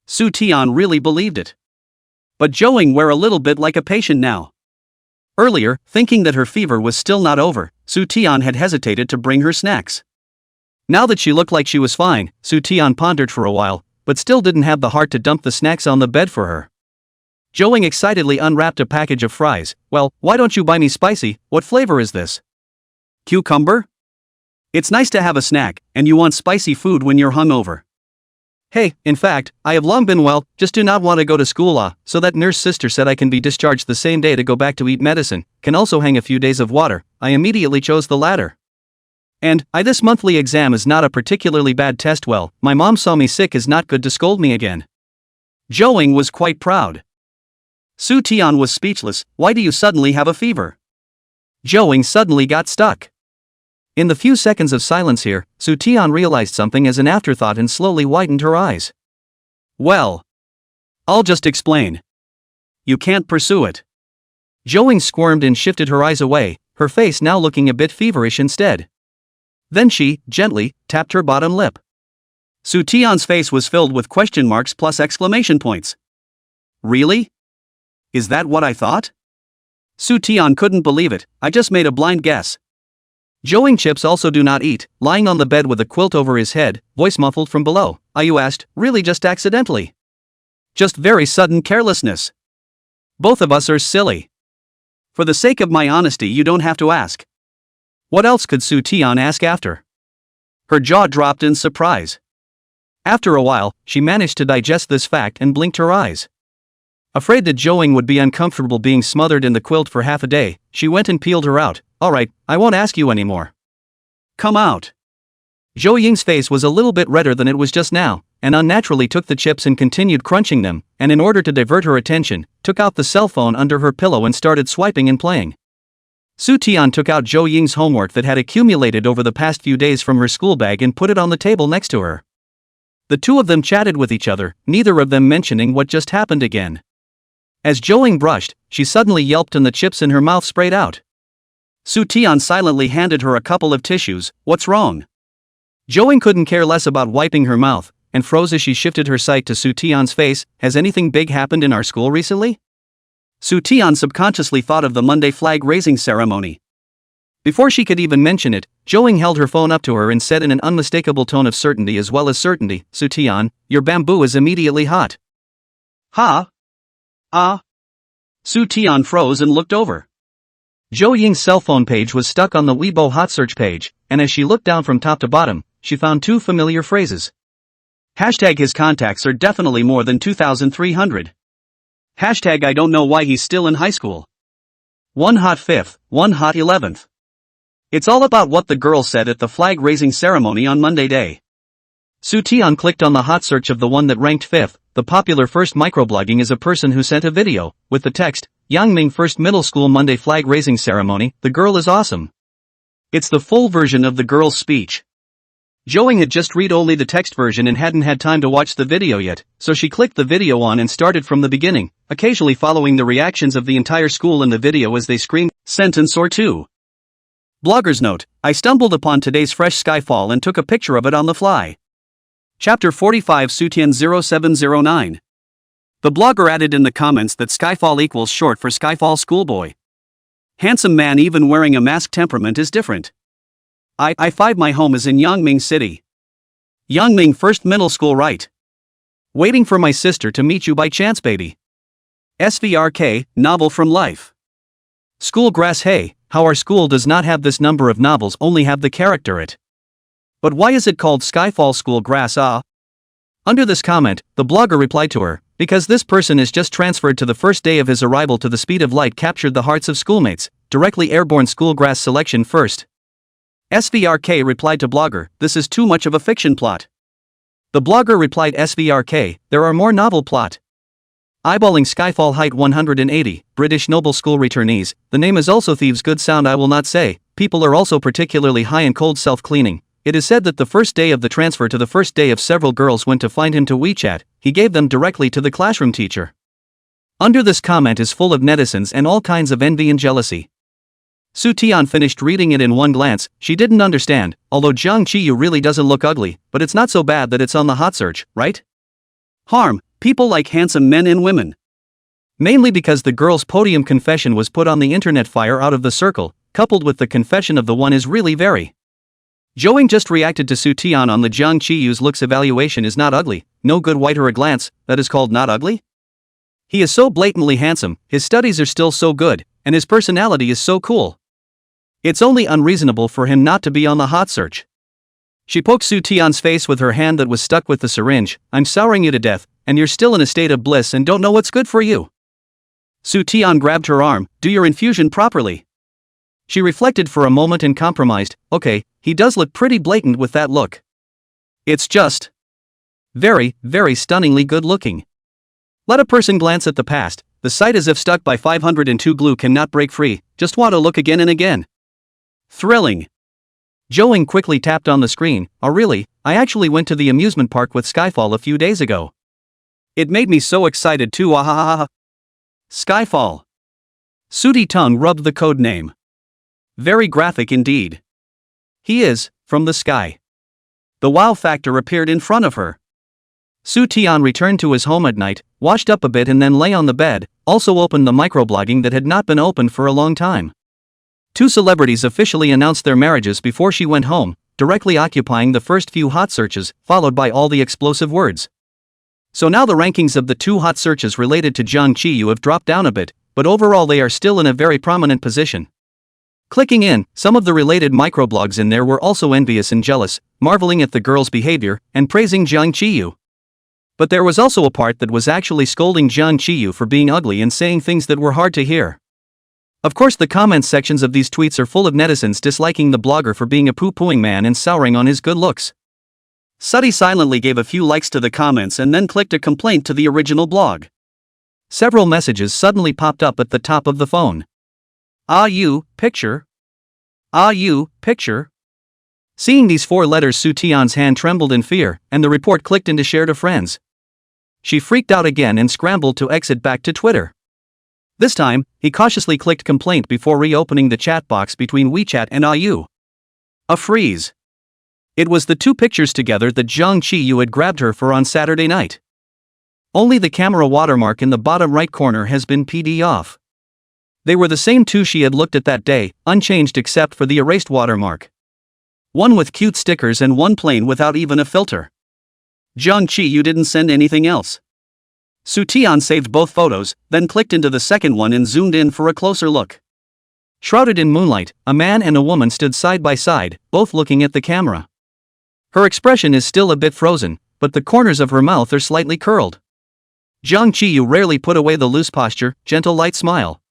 Su Tian really believed it. But Zhou were a little bit like a patient now. Earlier, thinking that her fever was still not over, Su Tian had hesitated to bring her snacks. Now that she looked like she was fine, Su Tian pondered for a while, but still didn't have the heart to dump the snacks on the bed for her. Zhou excitedly unwrapped a package of fries. Well, why don't you buy me spicy? What flavor is this? Cucumber? It's nice to have a snack, and you want spicy food when you're hungover. Hey, in fact, I have long been well, just do not want to go to school so that nurse sister said I can be discharged the same day to go back to eat medicine, can also hang a few days of water. I immediately chose the latter. And, this monthly exam is not a particularly bad test. Well, my mom saw me sick is not good to scold me again. Zhou was quite proud. Su Tian was speechless. Why do you suddenly have a fever? Zhou suddenly got stuck. In the few seconds of silence here, Su Tian realized something as an afterthought and slowly widened her eyes. Well, I'll just explain. You can't pursue it. Zhou squirmed and shifted her eyes away, her face now looking a bit feverish instead. Then she, gently, tapped her bottom lip. Su Tian's face was filled with question marks plus exclamation points. Really? Is that what I thought? Su Tian couldn't believe it. I just made a blind guess. Zhou chips also do not eat, lying on the bed with a quilt over his head, voice muffled from below. You asked, really just accidentally? Just very sudden carelessness. Both of us are silly. For the sake of my honesty you don't have to ask. What else could Su Tian ask after? Her jaw dropped in surprise. After a while, she managed to digest this fact and blinked her eyes. Afraid that Zhou would be uncomfortable being smothered in the quilt for half a day, she went and peeled her out. Alright, I won't ask you anymore. Come out. Zhou Ying's face was a little bit redder than it was just now, and unnaturally took the chips and continued crunching them, and in order to divert her attention, took out the cell phone under her pillow and started swiping and playing. Su Tian took out Zhou Ying's homework that had accumulated over the past few days from her school bag and put it on the table next to her. The two of them chatted with each other, neither of them mentioning what just happened again. As Zhou Ying brushed, she suddenly yelped and the chips in her mouth sprayed out. Su Tian silently handed her a couple of tissues. What's wrong? Zhou Ying couldn't care less about wiping her mouth, and froze as she shifted her sight to Su Tian's face. Has anything big happened in our school recently? Su Tian subconsciously thought of the Monday flag-raising ceremony. Before she could even mention it, Zhou Ying held her phone up to her and said in an unmistakable tone of certainty as well as certainty, Su Tian, your bamboo is immediately hot. Ha? Ah? Su Tian froze and looked over. Zhou Ying's cell phone page was stuck on the Weibo hot search page, and as she looked down from top to bottom, she found two familiar phrases. Hashtag his contacts are definitely more than 2,300. Hashtag I don't know why he's still in high school. One hot 5th, one hot 11th. It's all about what the girl said at the flag-raising ceremony on Monday day. Su Tian clicked on the hot search of the one that ranked 5th, the popular first microblogging is a person who sent a video, with the text, Yangming First Middle School Monday flag-raising ceremony, the girl is awesome. It's the full version of the girl's speech. Zhou Ying had just read only the text version and hadn't had time to watch the video yet, so she clicked the video on and started from the beginning, occasionally following the reactions of the entire school in the video as they screamed, sentence or two. Blogger's note, I stumbled upon today's fresh skyfall and took a picture of it on the fly. Chapter 45 Sutian 0709. The blogger added in the comments that Skyfall equals short for Skyfall Schoolboy. Handsome man even wearing a mask temperament is different. I5 my home is in Yangming City. Yangming First Middle School right. Waiting for my sister to meet you by chance baby. SVRK, novel from life. School grass hey, how our school does not have this number of novels only have the character it. But why is it called Skyfall School Grass ah? Under this comment, the blogger replied to her, because this person is just transferred to the first day of his arrival to the speed of light captured the hearts of schoolmates, directly airborne school grass selection first. SVRK replied to blogger, this is too much of a fiction plot. The blogger replied SVRK, there are more novel plot. Eyeballing Skyfall height 180, British Noble School returnees, the name is also thieves good sound I will not say, people are also particularly high in cold self-cleaning. It is said that the first day of the transfer to the first day of several girls went to find him to WeChat, he gave them directly to the classroom teacher. Under this comment is full of netizens and all kinds of envy and jealousy. Su Tian finished reading it in one glance, she didn't understand, although Jiang Qiyu really doesn't look ugly, but it's not so bad that it's on the hot search, right? Harm, people like handsome men and women. Mainly because the girl's podium confession was put on the internet fire out of the circle, coupled with the confession of the one is really very. Zhou Ying just reacted to Su Tian on the Jiang Qiyu's looks evaluation is not ugly, no good white or a glance, that is called not ugly? He is so blatantly handsome, his studies are still so good, and his personality is so cool. It's only unreasonable for him not to be on the hot search. She poked Su Tian's face with her hand that was stuck with the syringe, I'm souring you to death, and you're still in a state of bliss and don't know what's good for you. Su Tian grabbed her arm, do your infusion properly. She reflected for a moment and compromised, okay, he does look pretty blatant with that look. It's just very, very stunningly good looking. Let a person glance at the past, the sight as if stuck by 502 glue cannot break free, just want to look again and again. Thrilling. Zhou Ying quickly tapped on the screen, oh really, I actually went to the amusement park with Skyfall a few days ago. It made me so excited too ah. Skyfall. Sooty tongue rubbed the code name. Very graphic indeed. He is, from the sky. The wow factor appeared in front of her. Su Tian returned to his home at night, washed up a bit and then lay on the bed, also opened the microblogging that had not been opened for a long time. Two celebrities officially announced their marriages before she went home, directly occupying the first few hot searches, followed by all the explosive words. So now the rankings of the two hot searches related to Jiang Qiyu have dropped down a bit, but overall they are still in a very prominent position. Clicking in, some of the related microblogs in there were also envious and jealous, marveling at the girl's behavior, and praising Jiang Qiyu. But there was also a part that was actually scolding Jiang Qiyu for being ugly and saying things that were hard to hear. Of course, the comments sections of these tweets are full of netizens disliking the blogger for being a poo-pooing man and souring on his good looks. Suddy silently gave a few likes to the comments and then clicked a complaint to the original blog. Several messages suddenly popped up at the top of the phone. Ah you, picture? Ah you, picture? Seeing these 4 letters, Soo Taeyeon's hand trembled in fear, and the report clicked into share to friends. She freaked out again and scrambled to exit back to Twitter. This time, he cautiously clicked complaint before reopening the chat box between WeChat and IU. A freeze. It was the 2 pictures together that Jung Chi-yu had grabbed her for on Saturday night. Only the camera watermark in the bottom right corner has been PD off. They were the same 2 she had looked at that day, unchanged except for the erased watermark. One with cute stickers and one plain without even a filter. Jung Chi-yu didn't send anything else. Soo Taeyeon saved both photos, then clicked into the second one and zoomed in for a closer look. Shrouded in moonlight, a man and a woman stood side by side, both looking at the camera. Her expression is still a bit frozen, but the corners of her mouth are slightly curled. Jung Chi-yu rarely put away the loose posture, gentle light smile.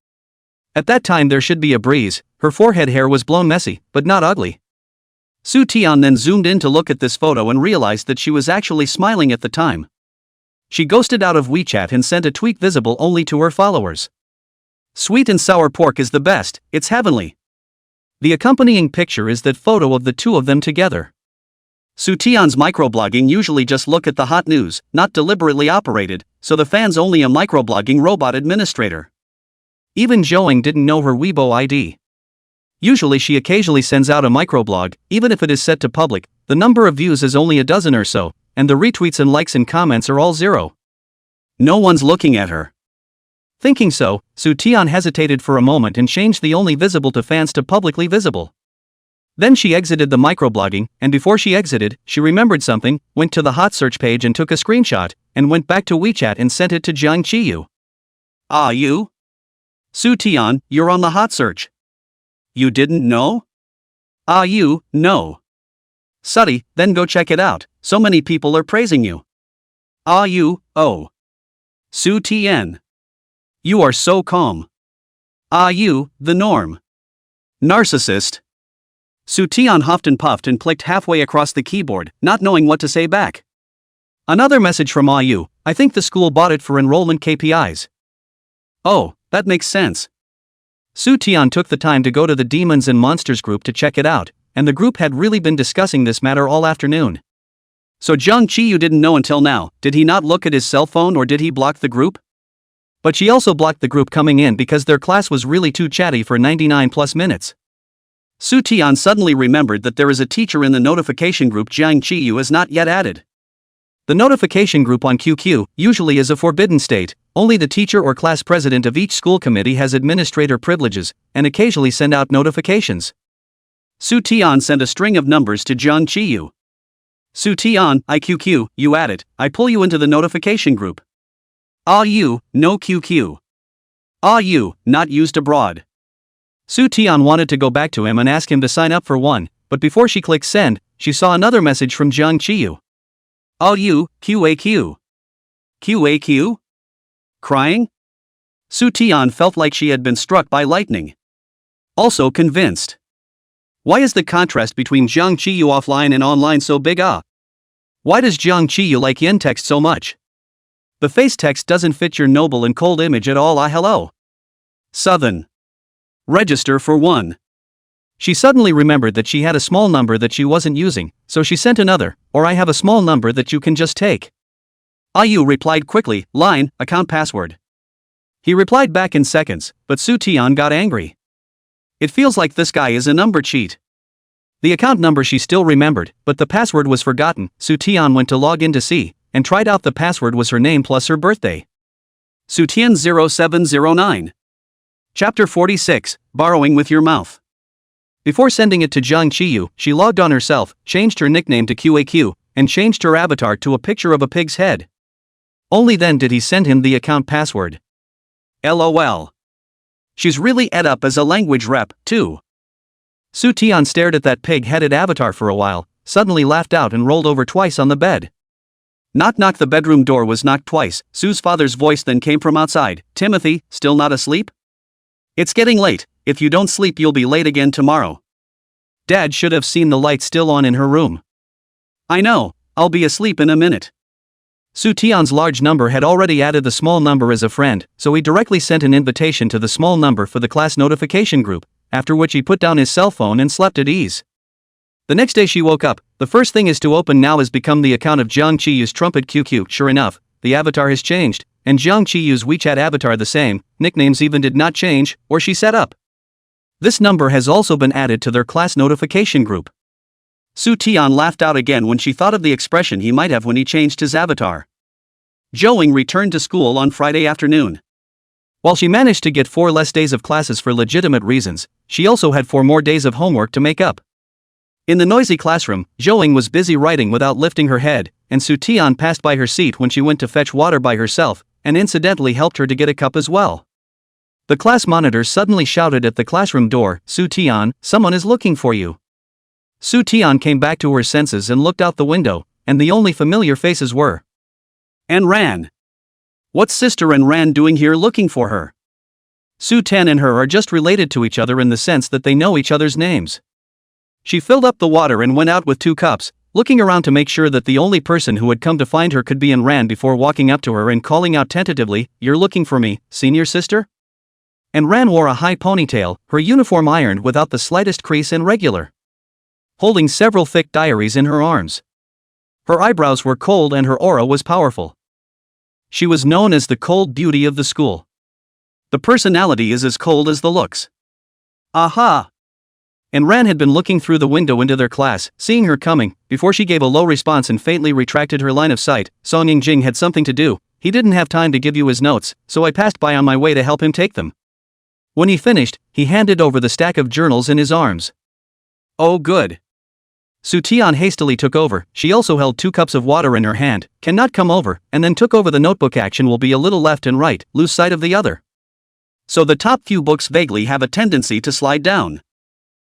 At that time there should be a breeze, her forehead hair was blown messy, but not ugly. Soo Taeyeon then zoomed in to look at this photo and realized that she was actually smiling at the time. She ghosted out of WeChat and sent a tweet visible only to her followers. Sweet and sour pork is the best, it's heavenly. The accompanying picture is that photo of the 2 of them together. Soo Taeyeon's microblogging usually just look at the hot news, not deliberately operated, so the fan's only a microblogging robot administrator. Even Joang didn't know her Weibo ID. Usually she occasionally sends out a microblog, even if it is set to public, the number of views is only a dozen or so, and the retweets and likes and comments are all 0. No one's looking at her. Thinking so, Soo Taeyeon hesitated for a moment and changed the only visible to fans to publicly visible. Then she exited the microblogging, and before she exited, she remembered something, went to the hot search page and took a screenshot, and went back to WeChat and sent it to Jung Chi-yu. Ah you? Soo Taeyeon, you're on the hot search. You didn't know? Ah you, no. Suddy, then go check it out, so many people are praising you. Ah you, oh. Soo Taeyeon. You are so calm. Ah you, the norm. Narcissist. Soo Taeyeon huffed and puffed and clicked halfway across the keyboard, not knowing what to say back. Another message from IU, I think the school bought it for enrollment KPIs. Oh, that makes sense. Soo Taeyeon took the time to go to the Demons and Monsters group to check it out, and the group had really been discussing this matter all afternoon. So Jung Chi-yu didn't know until now, did he not look at his cell phone or did he block the group? But she also blocked the group coming in because their class was really too chatty for 99 plus minutes. Soo Taeyeon suddenly remembered that there is a teacher in the notification group Jung Chi-yu has not yet added. The notification group on QQ usually is a forbidden state, only the teacher or class president of each school committee has administrator privileges, and occasionally send out notifications. Soo Taeyeon sent a string of numbers to Jung Chi-yu. Soo Taeyeon, IQQ, you add it, I pull you into the notification group. Ah you, no QQ. Ah you, not used abroad. Soo Taeyeon wanted to go back to him and ask him to sign up for one, but before she clicked send, she saw another message from Jung Chi-yu. Ah you, QAQ. QAQ? Crying? Soo Taeyeon felt like she had been struck by lightning. Also convinced. Why is the contrast between Jung Chi-yu offline and online so big? Why does Jung Chi-yu like yen text so much? The face text doesn't fit your noble and cold image at all. Hello. Southern. Register for one. She suddenly remembered that she had a small number that she wasn't using, so she sent another, or I have a small number that you can just take. IU replied quickly, line, account password. He replied back in seconds, but Soo Taeyeon got angry. It feels like this guy is a number cheat. The account number she still remembered, but the password was forgotten. Soo Taeyeon went to log in to see, and tried out the password was her name plus her birthday. Soo Taeyeon 0709. Chapter 46, Borrowing with Your Mouth. Before sending it to Jung Chi-yu, she logged on herself, changed her nickname to QAQ, and changed her avatar to a picture of a pig's head. Only then did he send him the account password. LOL. She's really ed up as a language rep, too. Soo Taeyeon stared at that pig-headed avatar for a while, suddenly laughed out and rolled over twice on the bed. Knock knock, the bedroom door was knocked twice. Soo's father's voice then came from outside. Timothy, still not asleep? It's getting late, if you don't sleep you'll be late again tomorrow. Dad should have seen the light still on in her room. I know, I'll be asleep in a minute. Soo Taeon's large number had already added the small number as a friend, so he directly sent an invitation to the small number for the class notification group, after which he put down his cell phone and slept at ease. The next day she woke up, the first thing is to open now has become the account of Jang Chi-yu's Trumpet QQ. Sure enough, the avatar has changed, and Jang Chi-yu's WeChat avatar the same, nicknames even did not change, or she set up. This number has also been added to their class notification group. Soo Taeon laughed out again when she thought of the expression he might have when he changed his avatar. Joing returned to school on Friday afternoon. While she managed to get 4 less days of classes for legitimate reasons, she also had 4 more days of homework to make up. In the noisy classroom, Joing was busy writing without lifting her head, and Soo Taeon passed by her seat when she went to fetch water by herself, and incidentally helped her to get a cup as well. The class monitor suddenly shouted at the classroom door, "Soo Taeon, someone is looking for you." Soo Taeon came back to her senses and looked out the window, and the only familiar faces were and Ran. What's Sister and Ran doing here looking for her? Soo Tan and her are just related to each other in the sense that they know each other's names. She filled up the water and went out with 2 cups, looking around to make sure that the only person who had come to find her could be Ran before walking up to her and calling out tentatively, "You're looking for me, senior sister?" Ran wore a high ponytail, her uniform ironed without the slightest crease and regular, holding several thick diaries in her arms. Her eyebrows were cold and her aura was powerful. She was known as the cold beauty of the school. The personality is as cold as the looks. Aha! Ran had been looking through the window into their class, seeing her coming, before she gave a low response and faintly retracted her line of sight. Song Ying-jing had something to do, he didn't have time to give you his notes, so I passed by on my way to help him take them. When he finished, he handed over the stack of journals in his arms. Oh good. Soo Taeon hastily took over, she also held 2 cups of water in her hand, cannot come over, and then took over the notebook. Action will be a little left and right, lose sight of the other. So the top few books vaguely have a tendency to slide down.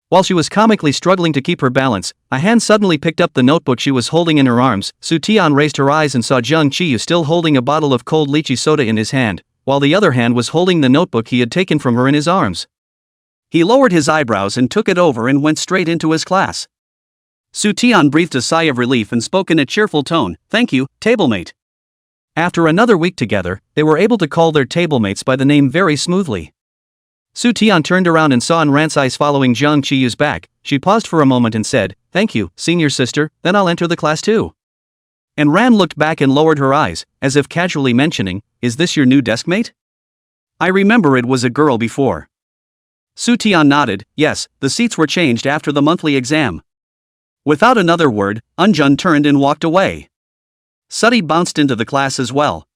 While she was comically struggling to keep her balance, a hand suddenly picked up the notebook she was holding in her arms. Soo Taeon raised her eyes and saw Jang Chi-yu still holding a bottle of cold lychee soda in his hand, while the other hand was holding the notebook he had taken from her in his arms. He lowered his eyebrows and took it over and went straight into his class. Soo Taeon breathed a sigh of relief and spoke in a cheerful tone, "Thank you, tablemate." After another week together, they were able to call their tablemates by the name very smoothly. Soo Taeon turned around and saw Ran's eyes following Jang Chi-yu's back. She paused for a moment and said, "Thank you, senior sister, then I'll enter the class too." Ran looked back and lowered her eyes, as if casually mentioning, "Is this your new deskmate? I remember it was a girl before." Soo Taeon nodded, "Yes, the seats were changed after the monthly exam." Without another word, Eunjun turned and walked away. Sooty bounced into the class as well.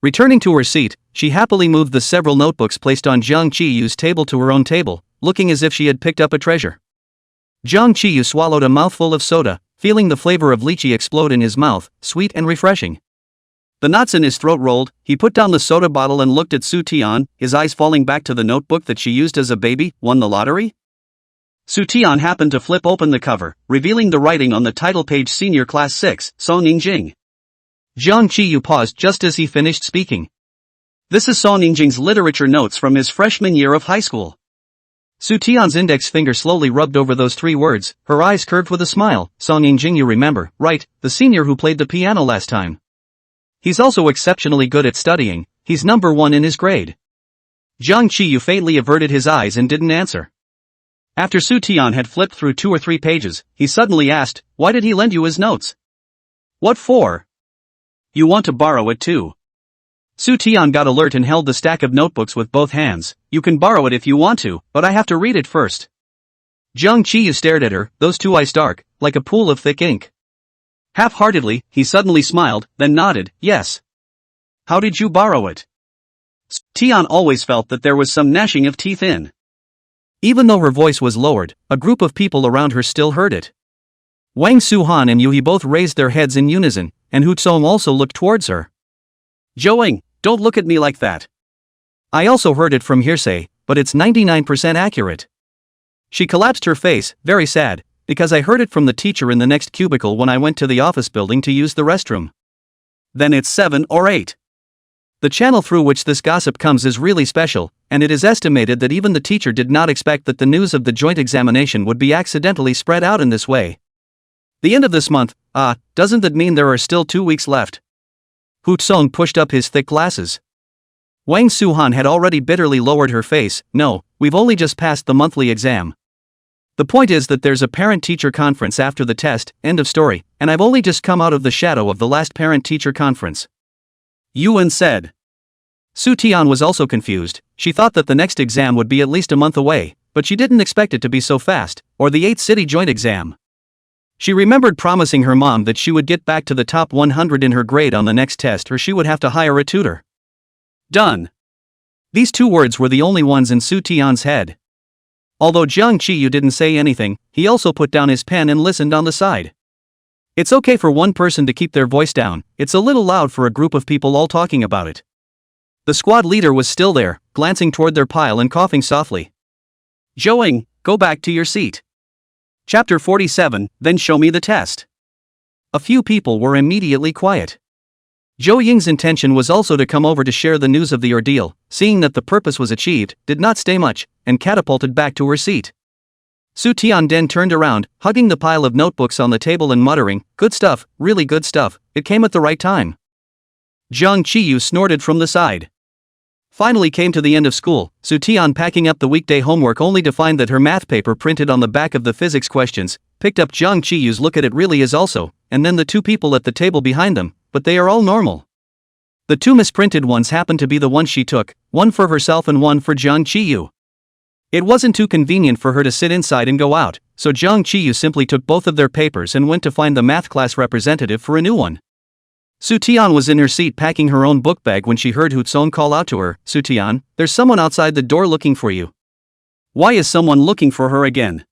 Returning to her seat, she happily moved the several notebooks placed on Jang Chi-yu's table to her own table, looking as if she had picked up a treasure. Jang Chi-yu swallowed a mouthful of soda, feeling the flavor of lychee explode in his mouth, sweet and refreshing. The knots in his throat rolled, he put down the soda bottle and looked at Soo Taeon, his eyes falling back to the notebook that she used as a baby. Won the lottery? Soo Taeon happened to flip open the cover, revealing the writing on the title page, Senior Class 6, Song Ying-jing. Jang Chi-yu paused just as he finished speaking. This is Song Ying-jing's literature notes from his freshman year of high school. Soo Taeon's index finger slowly rubbed over those 3 words, her eyes curved with a smile. Song Ying-jing, you remember, right, the senior who played the piano last time. He's also exceptionally good at studying, he's number 1 in his grade. Jang Chi-yu faintly averted his eyes and didn't answer. After Soo Taeon had flipped through 2 or 3 pages, he suddenly asked, "Why did he lend you his notes?" "What for?" "You want to borrow it too." Soo Taeon got alert and held the stack of notebooks with both hands. "You can borrow it if you want to, but I have to read it first." Jang Chi-yu stared at her, those 2 eyes dark, like a pool of thick ink. Half-heartedly, he suddenly smiled, then nodded, "Yes." "How did you borrow it?" Soo Taeon always felt that there was some gnashing of teeth in. Even though her voice was lowered, a group of people around her still heard it. Wang Su-han and Yuhi both raised their heads in unison, and Hu Tsong also looked towards her. "Joing, don't look at me like that." "I also heard it from hearsay, but it's 99% accurate." She collapsed her face, very sad, "because I heard it from the teacher in the next cubicle when I went to the office building to use the restroom." "Then it's 7 or 8. The channel through which this gossip comes is really special, and it is estimated that even the teacher did not expect that the news of the joint examination would be accidentally spread out in this way. The end of this month, doesn't that mean there are still 2 weeks left? Hu Tsong pushed up his thick glasses. Wang Suhan had already bitterly lowered her face. No, we've only just passed the monthly exam. The point is that there's a parent-teacher conference after the test, end of story, and I've only just come out of the shadow of the last parent-teacher conference. Yuan said. Su Tian was also confused. She thought that the next exam would be at least a month away, but she didn't expect it to be so fast, or the 8th city joint exam. She remembered promising her mom that she would get back to the top 100 in her grade on the next test or she would have to hire a tutor. Done. These 2 words were the only ones in Su Tian's head. Although Jiang Qiyu didn't say anything, he also put down his pen and listened on the side. It's okay for one person to keep their voice down, it's a little loud for a group of people all talking about it. The squad leader was still there, glancing toward their pile and coughing softly. Zhouing, go back to your seat. Chapter 47, then show me the test. A few people were immediately quiet. Zhou Ying's intention was also to come over to share the news of the ordeal, seeing that the purpose was achieved, did not stay much, and catapulted back to her seat. Su Tian then turned around, hugging the pile of notebooks on the table and muttering, good stuff, really good stuff, it came at the right time. Jiang Qiyu snorted from the side. Finally came to the end of school, Su Tian packing up the weekday homework only to find that her math paper printed on the back of the physics questions, picked up Jiang Qiyu's look at it really is also, and then the 2 people at the table behind them, but they are all normal. The 2 misprinted ones happened to be the ones she took, one for herself and one for Jiang Qiyu. It wasn't too convenient for her to sit inside and go out, so Jiang Qiyu simply took both of their papers and went to find the math class representative for a new one. Su Tian was in her seat packing her own book bag when she heard Hu Tsong call out to her, Su Tian, there's someone outside the door looking for you. Why is someone looking for her again?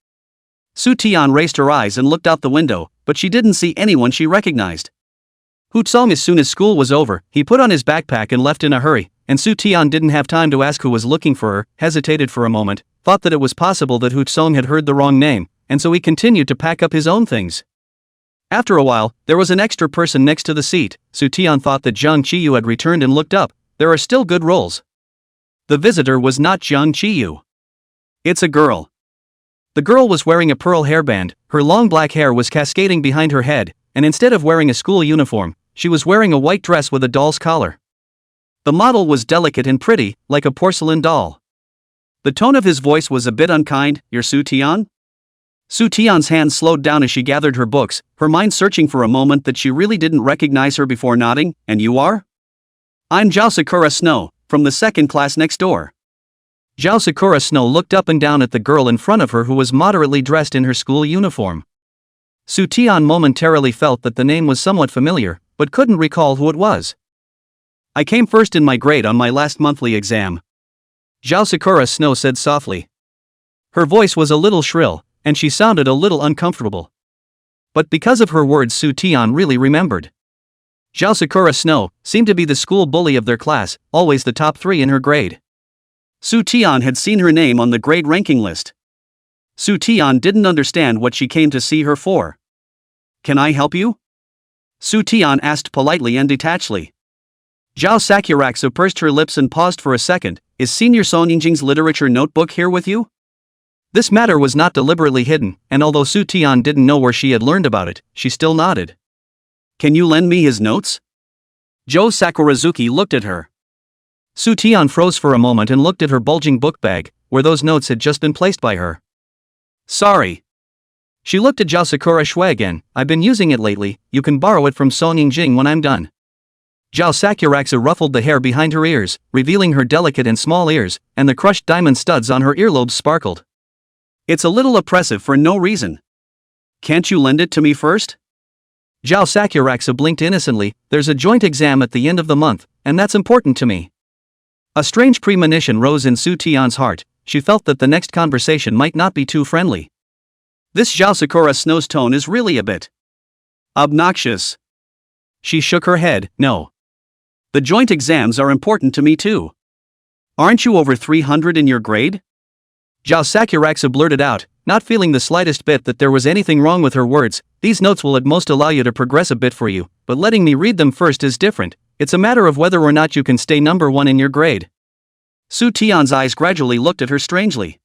Su Tian raised her eyes and looked out the window, but she didn't see anyone she recognized. Hu Tsong, as soon as school was over, he put on his backpack and left in a hurry, and Su Tian didn't have time to ask who was looking for her, hesitated for a moment, thought that it was possible that Hu Tsong had heard the wrong name, and so he continued to pack up his own things. After a while, there was an extra person next to the seat. Su Tian thought that Jiang Qiyu had returned and looked up. There are still good rolls. The visitor was not Jiang Qiyu. It's a girl. The girl was wearing a pearl hairband, her long black hair was cascading behind her head, and instead of wearing a school uniform, she was wearing a white dress with a doll's collar. The model was delicate and pretty, like a porcelain doll. The tone of his voice was a bit unkind. You're Su Tian? Su Tian's hands slowed down as she gathered her books, her mind searching for a moment that she really didn't recognize her before nodding. And you are? I'm Zhao Sakura Snow, from the 2nd class next door. Zhao Sakura Snow looked up and down at the girl in front of her who was moderately dressed in her school uniform. Su Tian momentarily felt that the name was somewhat familiar, but couldn't recall who it was. I came first in my grade on my last monthly exam. Zhao Sakura Snow said softly. Her voice was a little shrill, and she sounded a little uncomfortable. But because of her words, Su Tian really remembered. Zhao Sakura Snow seemed to be the school bully of their class, always the top 3 in her grade. Su Tian had seen her name on the grade ranking list. Su Tian didn't understand what she came to see her for. Can I help you? Su Tian asked politely and detachedly. Zhao Sakuraksu pursed her lips and paused for a second. Is Senior Song Yingjing's literature notebook here with you? This matter was not deliberately hidden, and although Su Tian didn't know where she had learned about it, she still nodded. Can you lend me his notes? Joe Sakurazuki looked at her. Su Tian froze for a moment and looked at her bulging book bag, where those notes had just been placed by her. Sorry. She looked at Zhao Sakura Shui again. I've been using it lately, you can borrow it from Song Yingjing when I'm done. Zhao Sakuraksu ruffled the hair behind her ears, revealing her delicate and small ears, and the crushed diamond studs on her earlobes sparkled. It's a little oppressive for no reason. Can't you lend it to me first? Zhao Sakuraksu blinked innocently. There's a joint exam at the end of the month, and that's important to me. A strange premonition rose in Su Tian's heart. She felt that the next conversation might not be too friendly. This Zhao Sakura Snow's tone is really a bit obnoxious. She shook her head. No. The joint exams are important to me too. Aren't you over 300 in your grade? Zhao Sakuraksu blurted out, not feeling the slightest bit that there was anything wrong with her words. These notes will at most allow you to progress a bit for you, but letting me read them first is different. it's a matter of whether or not you can stay number one in your grade. Su Tian's eyes gradually looked at her strangely.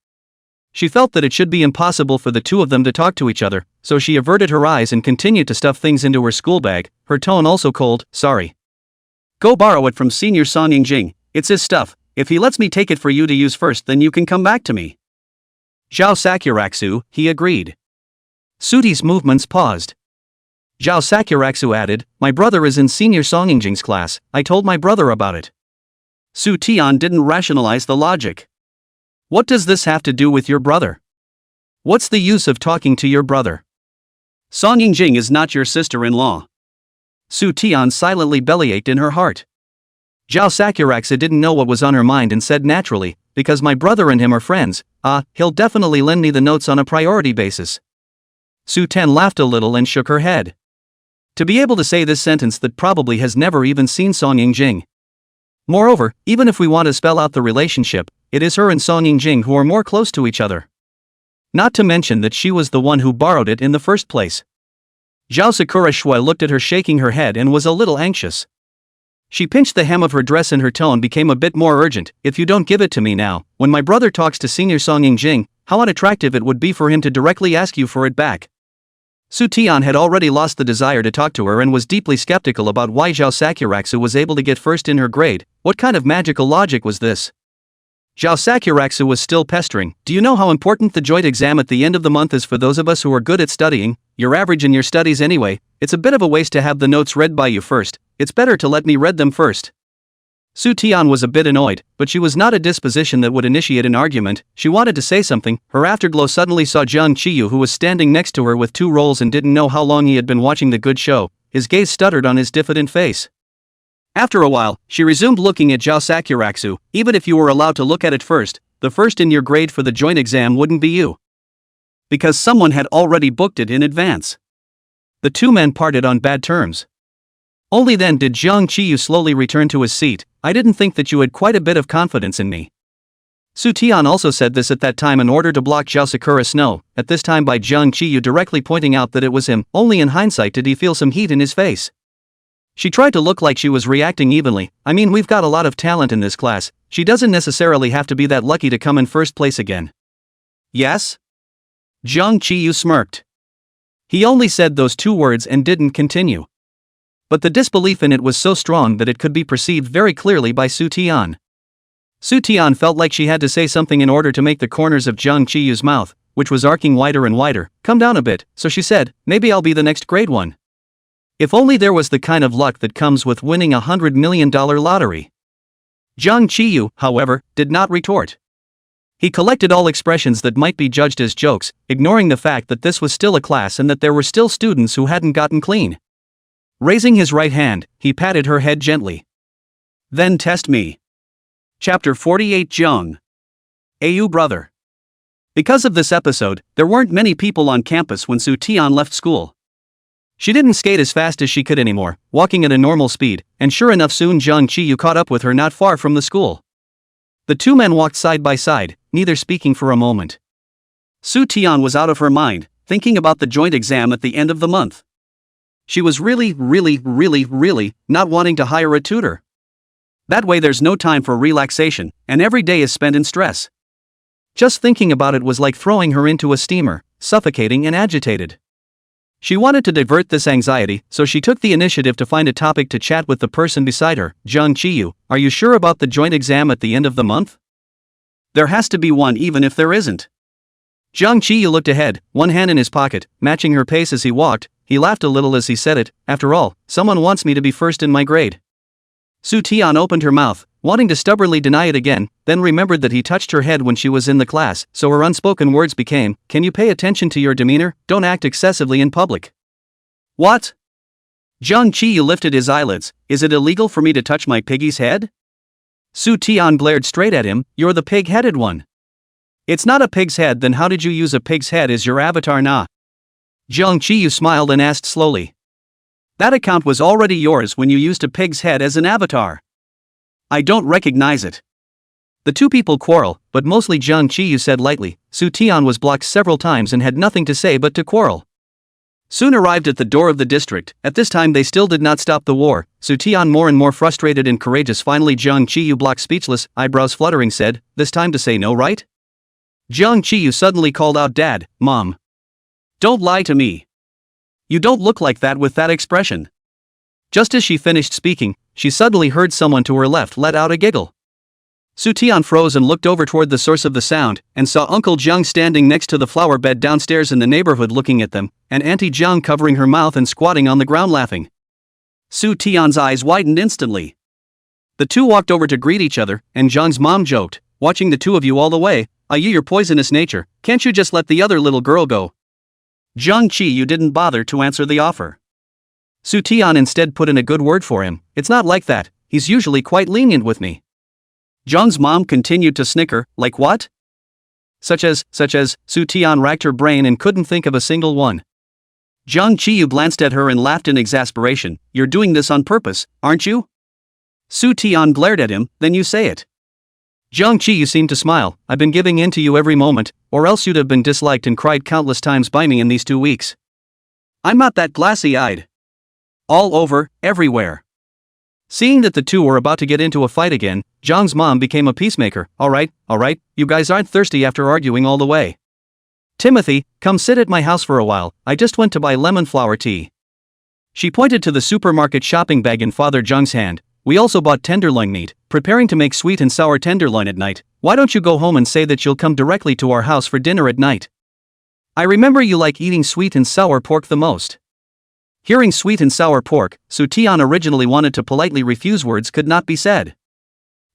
She felt that it should be impossible for the two of them to talk to each other, so she averted her eyes and continued to stuff things into her school bag, her tone also cold. Sorry. Go borrow it from Senior Song Yingjing, it's his stuff, if he lets me take it for you to use first then you can come back to me. Zhao Sakuraksu, he agreed. Suti's movements paused. Zhao Sakuraksu added, my brother is in Senior Song Yingjing's class, I told my brother about it. Su Tian didn't rationalize the logic. What does this have to do with your brother? What's the use of talking to your brother? Song Yingjing is not your sister-in-law. Su Tian silently bellyached in her heart. Zhao Sakuraksu didn't know what was on her mind and said naturally, because my brother and him are friends, he'll definitely lend me the notes on a priority basis. Su Ten laughed a little and shook her head. To be able to say this sentence that probably has never even seen Song Yingjing. Moreover, even if we want to spell out the relationship, it is her and Song Yingjing who are more close to each other. Not to mention that she was the one who borrowed it in the first place. Zhao Sakura Shui looked at her shaking her head and was a little anxious. She pinched the hem of her dress and her tone became a bit more urgent. If you don't give it to me now, when my brother talks to Senior Song Yingjing, how unattractive it would be for him to directly ask you for it back. Su Tian had already lost the desire to talk to her and was deeply skeptical about why Zhao Sakuraksu was able to get first in her grade. What kind of magical logic was this? Zhao Sakuraksu was still pestering. Do you know how important the joint exam at the end of the month is for those of us who are good at studying? You're average in your studies anyway, it's a bit of a waste to have the notes read by you first, it's better to let me read them first. Su Tian was a bit annoyed, but she was not a disposition that would initiate an argument. She wanted to say something. Her afterglow suddenly saw Jiang Qiyu, who was standing next to her with two rolls and didn't know how long he had been watching the good show. His gaze stuttered on his diffident face. After a while, she resumed looking at Zhao Sakuraksu. Even if you were allowed to look at it first, the first in your grade for the joint exam wouldn't be you. Because someone had already booked it in advance. The two men parted on bad terms. Only then did Jiang Qiyu slowly return to his seat. I didn't think that you had quite a bit of confidence in me. Su Tian also said this at that time in order to block Zhao Sakura Snow, at this time by Jiang Qiyu directly pointing out that it was him. Only in hindsight did he feel some heat in his face. She tried to look like she was reacting evenly. I mean, we've got a lot of talent in this class, she doesn't necessarily have to be that lucky to come in first place again. Yes? Jiang Qiyu smirked. He only said those two words and didn't continue. But the disbelief in it was so strong that it could be perceived very clearly by Su Tian. Su Tian felt like she had to say something in order to make the corners of Jiang Qiyu's mouth, which was arcing wider and wider, come down a bit, so she said, maybe I'll be the next grade one. If only there was the kind of luck that comes with winning $100 million lottery. Jiang Qiyu, however, did not retort. He collected all expressions that might be judged as jokes, ignoring the fact that this was still a class and that there were still students who hadn't gotten clean. Raising his right hand, he patted her head gently. Then test me. Chapter 48 Jiang. Ayu brother. Because of this episode, there weren't many people on campus when Su Tian left school. She didn't skate as fast as she could anymore, walking at a normal speed, and sure enough soon Jiang Qiyu caught up with her not far from the school. The two men walked side by side, neither speaking for a moment. Su Tian was out of her mind, thinking about the joint exam at the end of the month. She was really not wanting to hire a tutor. That way there's no time for relaxation, and every day is spent in stress. Just thinking about it was like throwing her into a steamer, suffocating and agitated. She wanted to divert this anxiety, so she took the initiative to find a topic to chat with the person beside her. Jiang Qiyu, are you sure about the joint exam at the end of the month? There has to be one even if there isn't. Jiang Qiyu looked ahead, one hand in his pocket, matching her pace as he walked. He laughed a little as he said it. After all, someone wants me to be first in my grade. Su Tian opened her mouth, wanting to stubbornly deny it again, then remembered that he touched her head when she was in the class, so her unspoken words became, can you pay attention to your demeanor? Don't act excessively in public. What? Jiang Qiyu lifted his eyelids. Is it illegal for me to touch my piggy's head? Su Tian glared straight at him. You're the pig-headed one. It's not a pig's head, then how did you use a pig's head as your avatar? Nah. Jiang Qiyu smiled and asked slowly. That account was already yours when you used a pig's head as an avatar. I don't recognize it. The two people quarrel, but mostly Jiang Qiyu said lightly. Su Tian was blocked several times and had nothing to say but to quarrel. Soon arrived at the door of the district. At this time they still did not stop the war. Soo-tian, more and more frustrated and courageous, finally Jung Chi-yu, blocked speechless, eyebrows fluttering, said, "This time to say no, right?" Jung Chi-yu suddenly called out, "Dad, Mom. Don't lie to me. You don't look like that with that expression." Just as she finished speaking, she suddenly heard someone to her left let out a giggle. Soo-tian froze and looked over toward the source of the sound, and saw Uncle Jung standing next to the flower bed downstairs in the neighborhood looking at them, and Auntie Jung covering her mouth and squatting on the ground laughing. Soo-tian's eyes widened instantly. The two walked over to greet each other, and Jung's mom joked, "Watching the two of you all the way, your poisonous nature, can't you just let the other little girl go?" Jung Chi-yu didn't bother to answer the offer. Soo-tian instead put in a good word for him. "It's not like that, he's usually quite lenient with me." Jung's mom continued to snicker, "Like what?" Such as, Soo-tian racked her brain and couldn't think of a single one. Jung Chi-yu glanced at her and laughed in exasperation. "You're doing this on purpose, aren't you?" Soo-tian glared at him, "Then you say it." Jung Chi-yu seemed to smile. "I've been giving in to you every moment, or else you'd have been disliked and cried countless times by me in these 2 weeks. I'm not that glassy-eyed. All over, everywhere." Seeing that the two were about to get into a fight again, Jung's mom became a peacemaker. All right, you guys aren't thirsty after arguing all the way. Timothy, come sit at my house for a while, I just went to buy lemon flower tea." She pointed to the supermarket shopping bag in Father Jung's hand. "We also bought tenderloin meat, preparing to make sweet and sour tenderloin at night. Why don't you go home and say that you'll come directly to our house for dinner at night? I remember you like eating sweet and sour pork the most." Hearing sweet and sour pork, Soo-tian originally wanted to politely refuse, words could not be said.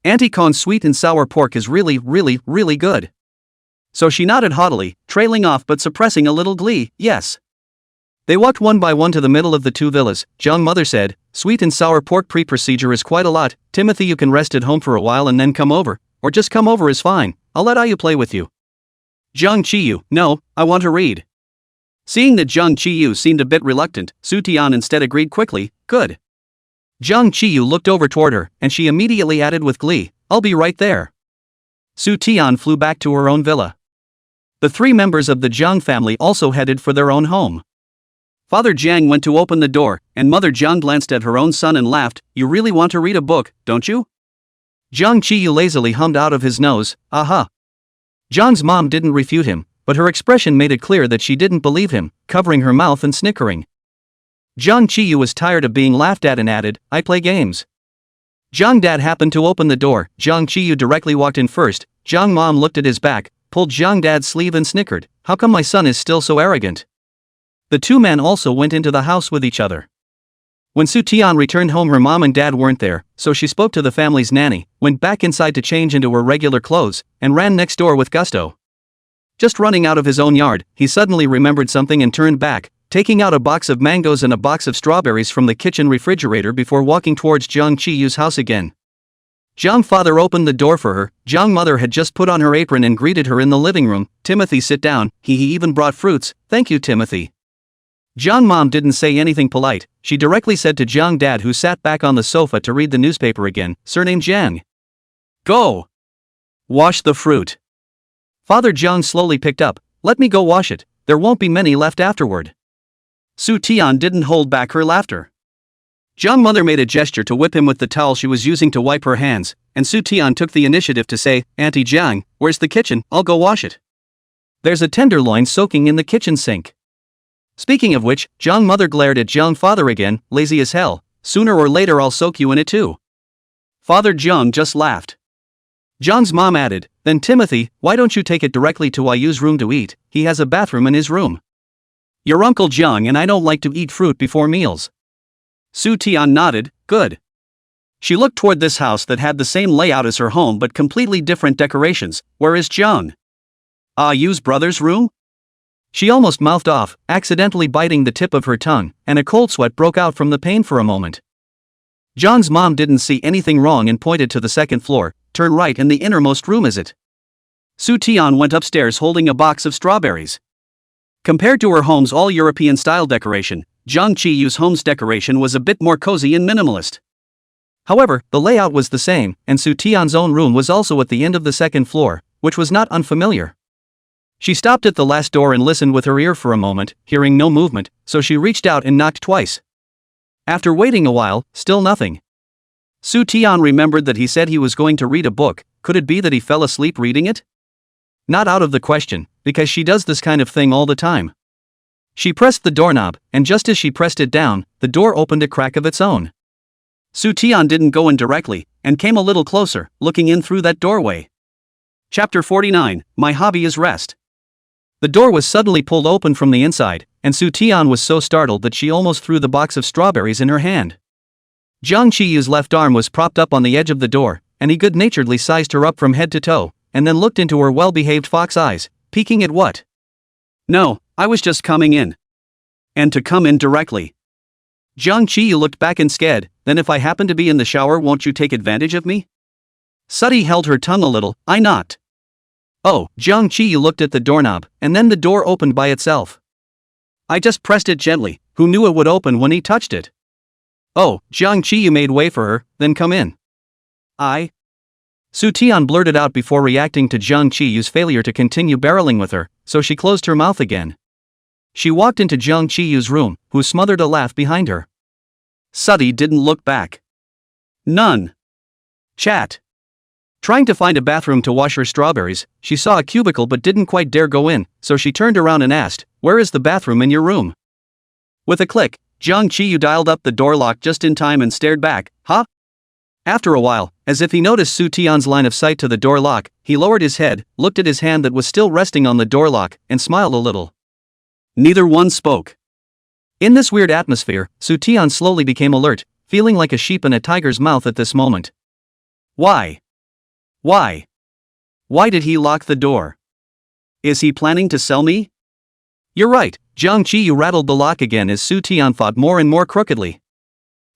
Auntie Kong's sweet and sour pork is really, really, really good. So she nodded haughtily, trailing off but suppressing a little glee. "Yes." They walked one by one to the middle of the two villas. Jung mother said, "Sweet and sour pork procedure is quite a lot. Timothy, you can rest at home for a while and then come over, or just come over is fine. I'll let Ayu play with you." Jung Chi-yu, "No, I want to read." Seeing that Jung Chi-yu seemed a bit reluctant, Soo-tian instead agreed quickly, "Good." Jung Chi-yu looked over toward her, and she immediately added with glee, "I'll be right there." Soo-tian flew back to her own villa. The 3 members of the Jung family also headed for their own home. Father Jiang went to open the door, and Mother Jiang glanced at her own son and laughed. "You really want to read a book, don't you?" Jung Chi-yu lazily hummed out of his nose, "Aha." Jung's mom didn't refute him, but her expression made it clear that she didn't believe him, covering her mouth and snickering. Jung Chi-yu was tired of being laughed at and added, "I play games." Jung Dad happened to open the door. Jung Chi-yu directly walked in first. Jung Mom looked at his back, pulled Jung Dad's sleeve and snickered, "How come my son is still so arrogant?" The two men also went into the house with each other. When Soo-tian returned home, her mom and dad weren't there, so she spoke to the family's nanny, went back inside to change into her regular clothes, and ran next door with gusto. Just running out of his own yard, he suddenly remembered something and turned back, taking out a box of mangoes and a box of strawberries from the kitchen refrigerator before walking towards Jung Chi-yu's house again. Jung father opened the door for her. Jung mother had just put on her apron and greeted her in the living room. "Timothy, sit down." He even brought fruits. "Thank you, Timothy." Jung mom didn't say anything polite. She directly said to Jung Dad, who sat back on the sofa to read the newspaper again, "Surname Jang. Go. Wash the fruit." Father Jung slowly picked up. "Let me go wash it, there won't be many left afterward." Soo-tian didn't hold back her laughter. Jung mother made a gesture to whip him with the towel she was using to wipe her hands, and Soo-tian took the initiative to say, "Auntie Jung, where's the kitchen? I'll go wash it. There's a tenderloin soaking in the kitchen sink." Speaking of which, Jung mother glared at Jung father again, "Lazy as hell, sooner or later I'll soak you in it too." Father Jung just laughed. Jung's mom added, "Then Timothy, why don't you take it directly to Ayu's room to eat? He has a bathroom in his room. Your Uncle Jung and I don't like to eat fruit before meals." Soo-tian nodded, "Good." She looked toward this house that had the same layout as her home but completely different decorations. "Where is Jung? Ayu's brother's room?" She almost mouthed off, accidentally biting the tip of her tongue, and a cold sweat broke out from the pain for a moment. Jung's mom didn't see anything wrong and pointed to the second floor. "Turn right in the innermost room is it?" Soo-tian went upstairs holding a box of strawberries. Compared to her home's all-European-style decoration, Jung Chi-yu's home's decoration was a bit more cozy and minimalist. However, the layout was the same, and Soo-tian's own room was also at the end of the second floor, which was not unfamiliar. She stopped at the last door and listened with her ear for a moment, hearing no movement, so she reached out and knocked twice. After waiting a while, still nothing. Su Tian remembered that he said he was going to read a book. Could it be that he fell asleep reading it? Not out of the question, because she does this kind of thing all the time. She pressed the doorknob, and just as she pressed it down, the door opened a crack of its own. Su Tian didn't go in directly, and came a little closer, looking in through that doorway. Chapter 49, My Hobby is Rest. The door was suddenly pulled open from the inside, and Su Tian was so startled that she almost threw the box of strawberries in her hand. Jiang Qiyu's left arm was propped up on the edge of the door, and he good-naturedly sized her up from head to toe, and then looked into her well-behaved fox eyes, peeking at what? No, I was just coming in. And to come in directly. Jiang Qiyu looked back and scared. Then if I happen to be in the shower, won't you take advantage of me? Sudi held her tongue a little. I knocked. Oh, Jiang Qiyu looked at the doorknob, and then the door opened by itself. I just pressed it gently. Who knew it would open when he touched it? Oh, Jiang Qiyu made way for her. Then come in. Su Tian blurted out before reacting to Jiang Qiyu's failure to continue barreling with her, so she closed her mouth again. She walked into Jiang Qiyu's room, who smothered a laugh behind her. Sudi didn't look back. None. Chat. Trying to find a bathroom to wash her strawberries, she saw a cubicle but didn't quite dare go in, so she turned around and asked, "Where is the bathroom in your room?" With a click, Jiang Qiyu dialed up the door lock just in time and stared back. Huh? After a while, as if he noticed Su Tian's line of sight to the door lock, he lowered his head, looked at his hand that was still resting on the door lock, and smiled a little. Neither one spoke. In this weird atmosphere, Su Tian slowly became alert, feeling like a sheep in a tiger's mouth at this moment. Why? Why did he lock the door? Is he planning to sell me? You're right, Jiang Qiyu rattled the lock again as Su Tian fought more and more crookedly.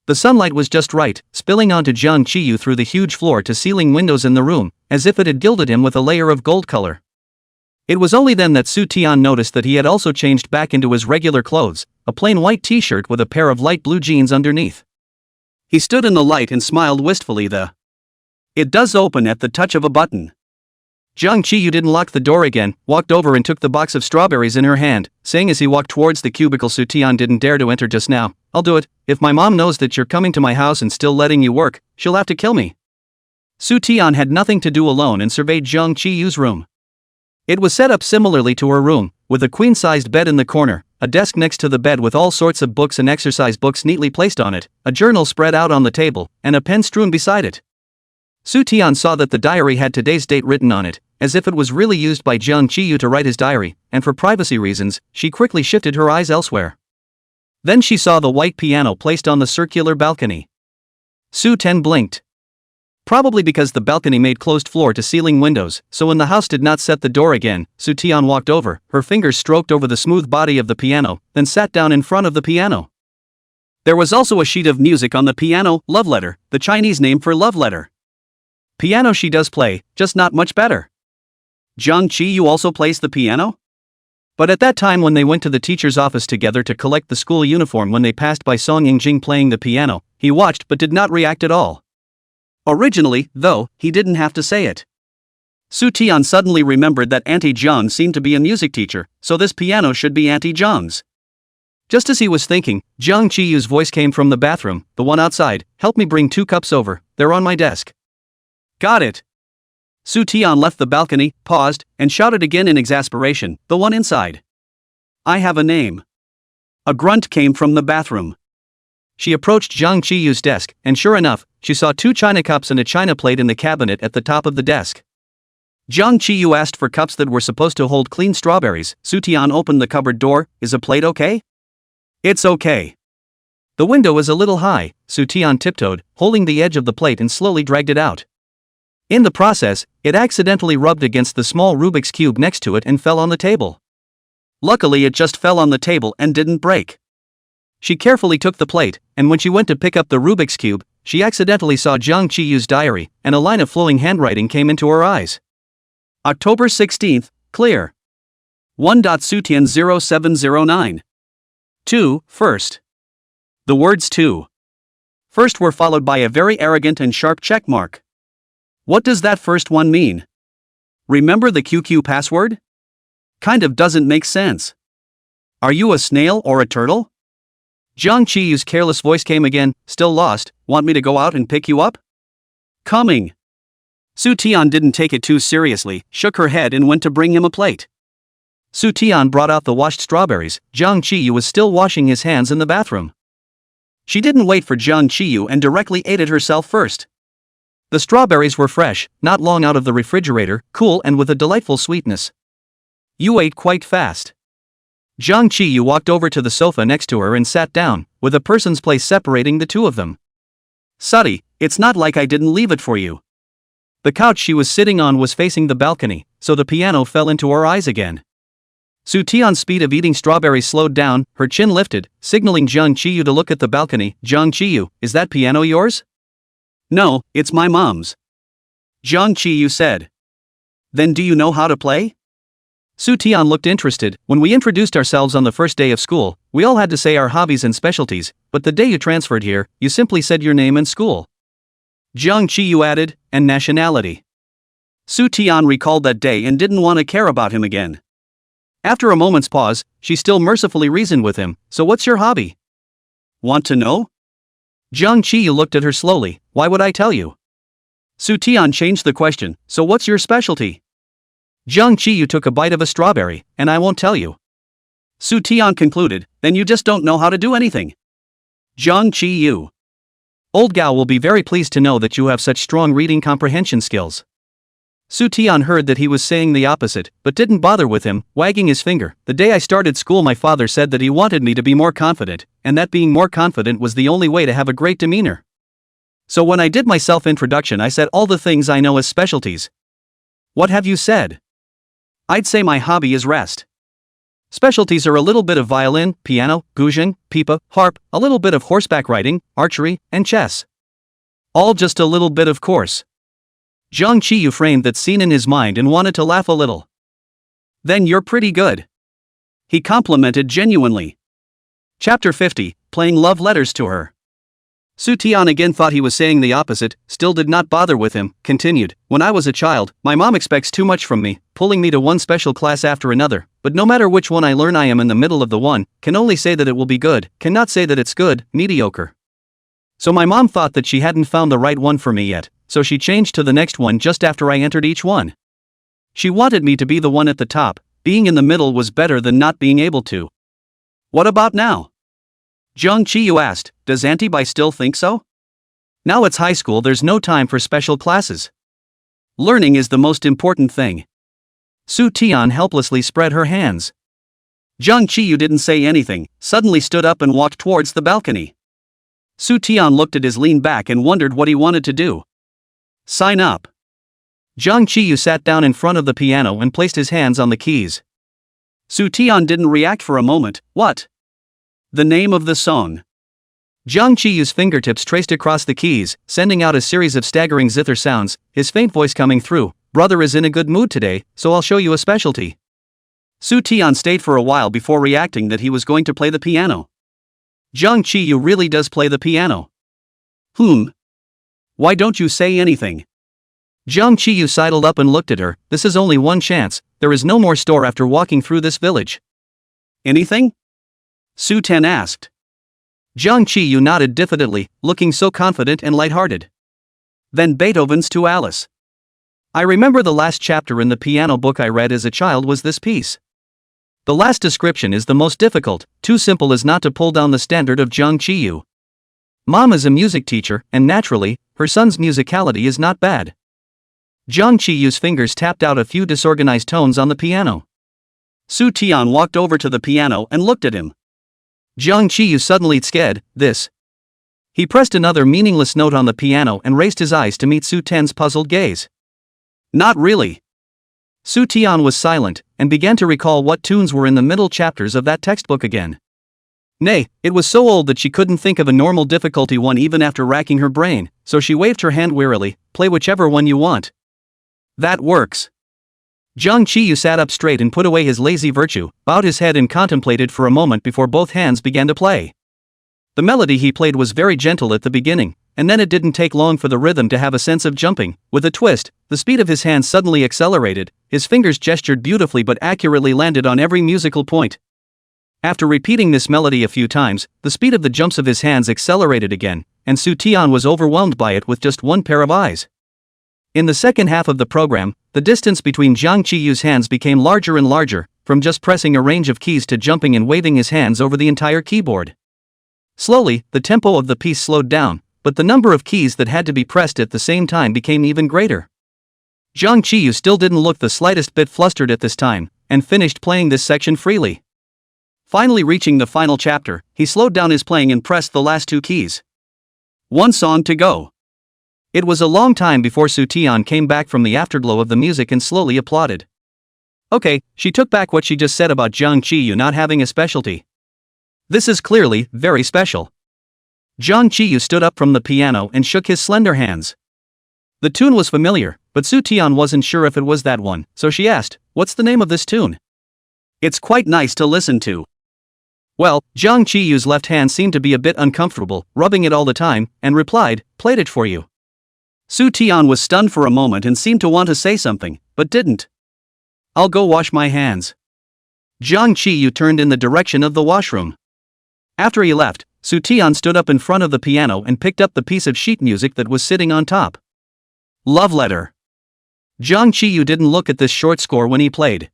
The sunlight was just right, spilling onto Jiang Qiyu through the huge floor-to-ceiling windows in the room, as if it had gilded him with a layer of gold color. It was only then that Su Tian noticed that he had also changed back into his regular clothes, a plain white t-shirt with a pair of light blue jeans underneath. He stood in the light and smiled wistfully. It does open at the touch of a button. Jiang Qiyu didn't lock the door again, walked over and took the box of strawberries in her hand, saying as he walked towards the cubicle Su Tian didn't dare to enter just now, "I'll do it. If my mom knows that you're coming to my house and still letting you work, she'll have to kill me." Su Tian had nothing to do alone and surveyed Jiang Qiyu's room. It was set up similarly to her room, with a queen-sized bed in the corner, a desk next to the bed with all sorts of books and exercise books neatly placed on it, a journal spread out on the table, and a pen strewn beside it. Su Tian saw that the diary had today's date written on it, as if it was really used by Jiang Qiyu to write his diary, and for privacy reasons, she quickly shifted her eyes elsewhere. Then she saw the white piano placed on the circular balcony. Su Tian blinked. Probably because the balcony made closed floor-to-ceiling windows, so when the house did not set the door again, Su Tian walked over, her fingers stroked over the smooth body of the piano, then sat down in front of the piano. There was also a sheet of music on the piano, love letter, the Chinese name for love letter. Piano she does play, just not much better. Jiang Qiyu also plays the piano? But at that time when they went to the teacher's office together to collect the school uniform, when they passed by Song Yingjing playing the piano, he watched but did not react at all. Originally, though, he didn't have to say it. Su Tian suddenly remembered that Auntie Jiang seemed to be a music teacher, so this piano should be Auntie Jiang's. Just as he was thinking, Jiang Qiyu's voice came from the bathroom, the one outside. "Help me bring 2 cups over, they're on my desk." Got it. Su Tian left the balcony, paused, and shouted again in exasperation, "The one inside. I have a name." A grunt came from the bathroom. She approached Jiang Qiyu's desk, and sure enough, she saw 2 china cups and a china plate in the cabinet at the top of the desk. Jiang Qiyu asked for cups that were supposed to hold clean strawberries. Su Tian opened the cupboard door. "Is a plate okay?" "It's okay." The window is a little high. Su Tian tiptoed, holding the edge of the plate and slowly dragged it out. In the process, it accidentally rubbed against the small Rubik's Cube next to it and fell on the table. Luckily, it just fell on the table and didn't break. She carefully took the plate, and when she went to pick up the Rubik's Cube, she accidentally saw Jiang Qiyu's diary, and a line of flowing handwriting came into her eyes. October 16th, clear. 1.Sutian0709. 2, first. The words 2. First were followed by a very arrogant and sharp check mark. What does that first one mean? Remember the QQ password? Kind of doesn't make sense. Are you a snail or a turtle? Jiang Qiyu's careless voice came again, still lost. Want me to go out and pick you up? Coming. Su Tian didn't take it too seriously, shook her head and went to bring him a plate. Su Tian brought out the washed strawberries. Jiang Qiyu was still washing his hands in the bathroom. She didn't wait for Jiang Qiyu and directly ate it herself first. The strawberries were fresh, not long out of the refrigerator, cool and with a delightful sweetness. You ate quite fast. Jiang Qiyu walked over to the sofa next to her and sat down, with a person's place separating the two of them. Suddy, it's not like I didn't leave it for you. The couch she was sitting on was facing the balcony, so the piano fell into her eyes again. Su Tian's speed of eating strawberries slowed down, her chin lifted, signaling Jiang Qiyu to look at the balcony. Jiang Qiyu, is that piano yours? No, it's my mom's. Jiang Qiyu said. Then do you know how to play? Su Tian looked interested. When we introduced ourselves on the first day of school, we all had to say our hobbies and specialties, but the day you transferred here, you simply said your name and school. Jiang Qiyu added, and nationality. Su Tian recalled that day and didn't want to care about him again. After a moment's pause, she still mercifully reasoned with him, so what's your hobby? Want to know? Jiang Qiyu looked at her slowly, why would I tell you? Su Tian changed the question, so what's your specialty? Jiang Qiyu took a bite of a strawberry, and I won't tell you. Su Tian concluded, then you just don't know how to do anything. Jiang Qiyu. Old Gao will be very pleased to know that you have such strong reading comprehension skills. Su Tian heard that he was saying the opposite, but didn't bother with him, wagging his finger. The day I started school my father said that he wanted me to be more confident, and that being more confident was the only way to have a great demeanor. So when I did my self-introduction I said all the things I know as specialties. What have you said? I'd say my hobby is rest. Specialties are a little bit of violin, piano, guzheng, pipa, harp, a little bit of horseback riding, archery, and chess. All just a little bit of course. Jiang Qiyu framed that scene in his mind and wanted to laugh a little. Then you're pretty good. He complimented genuinely. Chapter 50, Playing Love Letters to Her. Su Tian again thought he was saying the opposite, still did not bother with him, continued, when I was a child, my mom expects too much from me, pulling me to one special class after another, but no matter which one I learn I am in the middle of the one, can only say that it will be good, cannot say that it's good, mediocre. So my mom thought that she hadn't found the right one for me yet, so she changed to the next one just after I entered each one. She wanted me to be the one at the top, being in the middle was better than not being able to. What about now? Jiang Qiyu asked, does Auntie Bai still think so? Now it's high school, there's no time for special classes. Learning is the most important thing. Su Tian helplessly spread her hands. Jiang Qiyu didn't say anything, suddenly stood up and walked towards the balcony. Su Tian looked at his lean back and wondered what he wanted to do. Sign up. Jiang Qiyu sat down in front of the piano and placed his hands on the keys. Su Tian didn't react for a moment. What? The name of the song. Jiang Qiyu's fingertips traced across the keys, sending out a series of staggering zither sounds, his faint voice coming through. Brother is in a good mood today, so I'll show you a specialty. Su Tian stayed for a while before reacting that he was going to play the piano. Jiang Qiyu really does play the piano. Why don't you say anything? Jiang Qiyu sidled up and looked at her. This is only one chance, there is no more store after walking through this village. Anything? Su Tian asked. Jiang Qiyu nodded diffidently, looking so confident and lighthearted. Then Beethoven's To Alice. I remember the last chapter in the piano book I read as a child was this piece. The last description is the most difficult, too simple as not to pull down the standard of Jiang Qiyu. Mom is a music teacher, and naturally, her son's musicality is not bad. Jiang Qiyu's fingers tapped out a few disorganized tones on the piano. Su Tian walked over to the piano and looked at him. Jiang Qiyu suddenly scared, this. He pressed another meaningless note on the piano and raised his eyes to meet Su Tian's puzzled gaze. Not really. Su Tian was silent, and began to recall what tunes were in the middle chapters of that textbook again. Nay, it was so old that she couldn't think of a normal difficulty one even after racking her brain, so she waved her hand wearily, play whichever one you want. That works. Jiang Qiyu sat up straight and put away his lazy virtue, bowed his head and contemplated for a moment before both hands began to play. The melody he played was very gentle at the beginning, and then it didn't take long for the rhythm to have a sense of jumping. With a twist, the speed of his hands suddenly accelerated, his fingers gestured beautifully but accurately landed on every musical point. After repeating this melody a few times, the speed of the jumps of his hands accelerated again, and Su Tian was overwhelmed by it with just one pair of eyes. In the second half of the program, the distance between Jiang Qiyu's hands became larger and larger, from just pressing a range of keys to jumping and waving his hands over the entire keyboard. Slowly, the tempo of the piece slowed down, but the number of keys that had to be pressed at the same time became even greater. Jiang Qiyu still didn't look the slightest bit flustered at this time, and finished playing this section freely. Finally reaching the final chapter, he slowed down his playing and pressed the last 2 keys. One song to go. It was a long time before Su Tian came back from the afterglow of the music and slowly applauded. Okay, she took back what she just said about Jiang Qiyu not having a specialty. This is clearly very special. Jiang Qiyu stood up from the piano and shook his slender hands. The tune was familiar, but Su Tian wasn't sure if it was that one, so she asked, "What's the name of this tune?" "It's quite nice to listen to." Well, Jiang Qiyu's left hand seemed to be a bit uncomfortable, rubbing it all the time, and replied, "Played it for you." Su Tian was stunned for a moment and seemed to want to say something, but didn't. "I'll go wash my hands." Jiang Qiyu turned in the direction of the washroom. After he left, Su Tian stood up in front of the piano and picked up the piece of sheet music that was sitting on top. Love Letter. Jiang Qiyu didn't look at this short score when he played.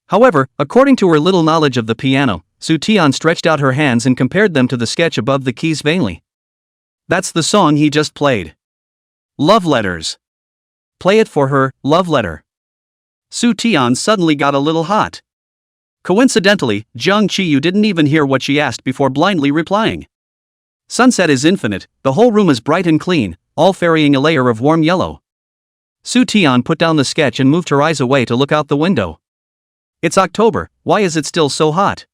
However, according to her little knowledge of the piano, Su Tian stretched out her hands and compared them to the sketch above the keys vainly. That's the song he just played. Love Letters. Play it for her, Love Letter. Su Tian suddenly got a little hot. Coincidentally, Jiang Qiyu didn't even hear what she asked before blindly replying. Sunset is infinite, the whole room is bright and clean, all ferrying a layer of warm yellow. Su Tian put down the sketch and moved her eyes away to look out the window. It's October, why is it still so hot?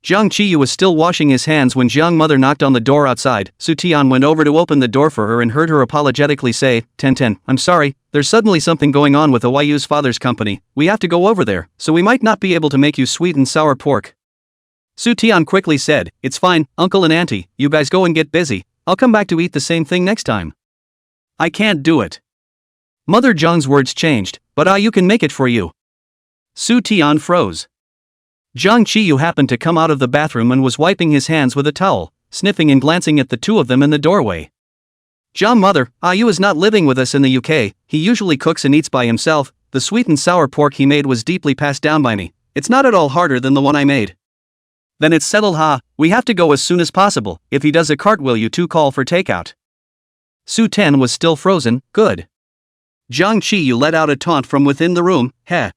Jiang Qiyu was still washing his hands when Jiang Mother knocked on the door outside. Su Tian went over to open the door for her and heard her apologetically say, "Ten, I'm sorry, there's suddenly something going on with Yu's father's company, we have to go over there, so we might not be able to make you sweet and sour pork." Su Tian quickly said, "It's fine, uncle and auntie, you guys go and get busy, I'll come back to eat the same thing next time." "I can't do it." Mother Jiang's words changed, "But you can make it for you." Su Tian froze. Jiang Qiyu happened to come out of the bathroom and was wiping his hands with a towel, sniffing and glancing at the two of them in the doorway. "Jiang Mother, Yu is not living with us in the UK, he usually cooks and eats by himself, the sweet and sour pork he made was deeply passed down by me, it's not at all harder than the one I made." "Then it's settled we have to go as soon as possible, if he does a cartwheel you two call for takeout." Su Tian was still frozen, good. Jiang Qiyu let out a taunt from within the room, heh.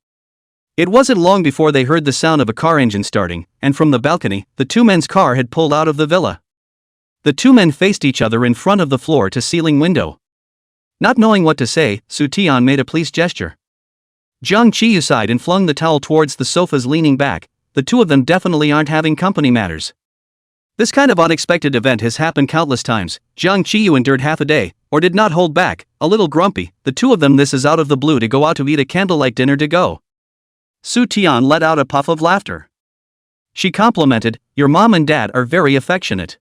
It wasn't long before they heard the sound of a car engine starting, and from the balcony, the two men's car had pulled out of the villa. The two men faced each other in front of the floor-to-ceiling window. Not knowing what to say, Su Tian made a please gesture. Jiang Qiyu sighed and flung the towel towards the sofas leaning back. The two of them definitely aren't having company matters. This kind of unexpected event has happened countless times. Jiang Qiyu endured half a day, or did not hold back, a little grumpy, the two of them this is out of the blue to go out to eat a candlelight dinner to go. Su Tian let out a puff of laughter. She complimented, "Your mom and dad are very affectionate."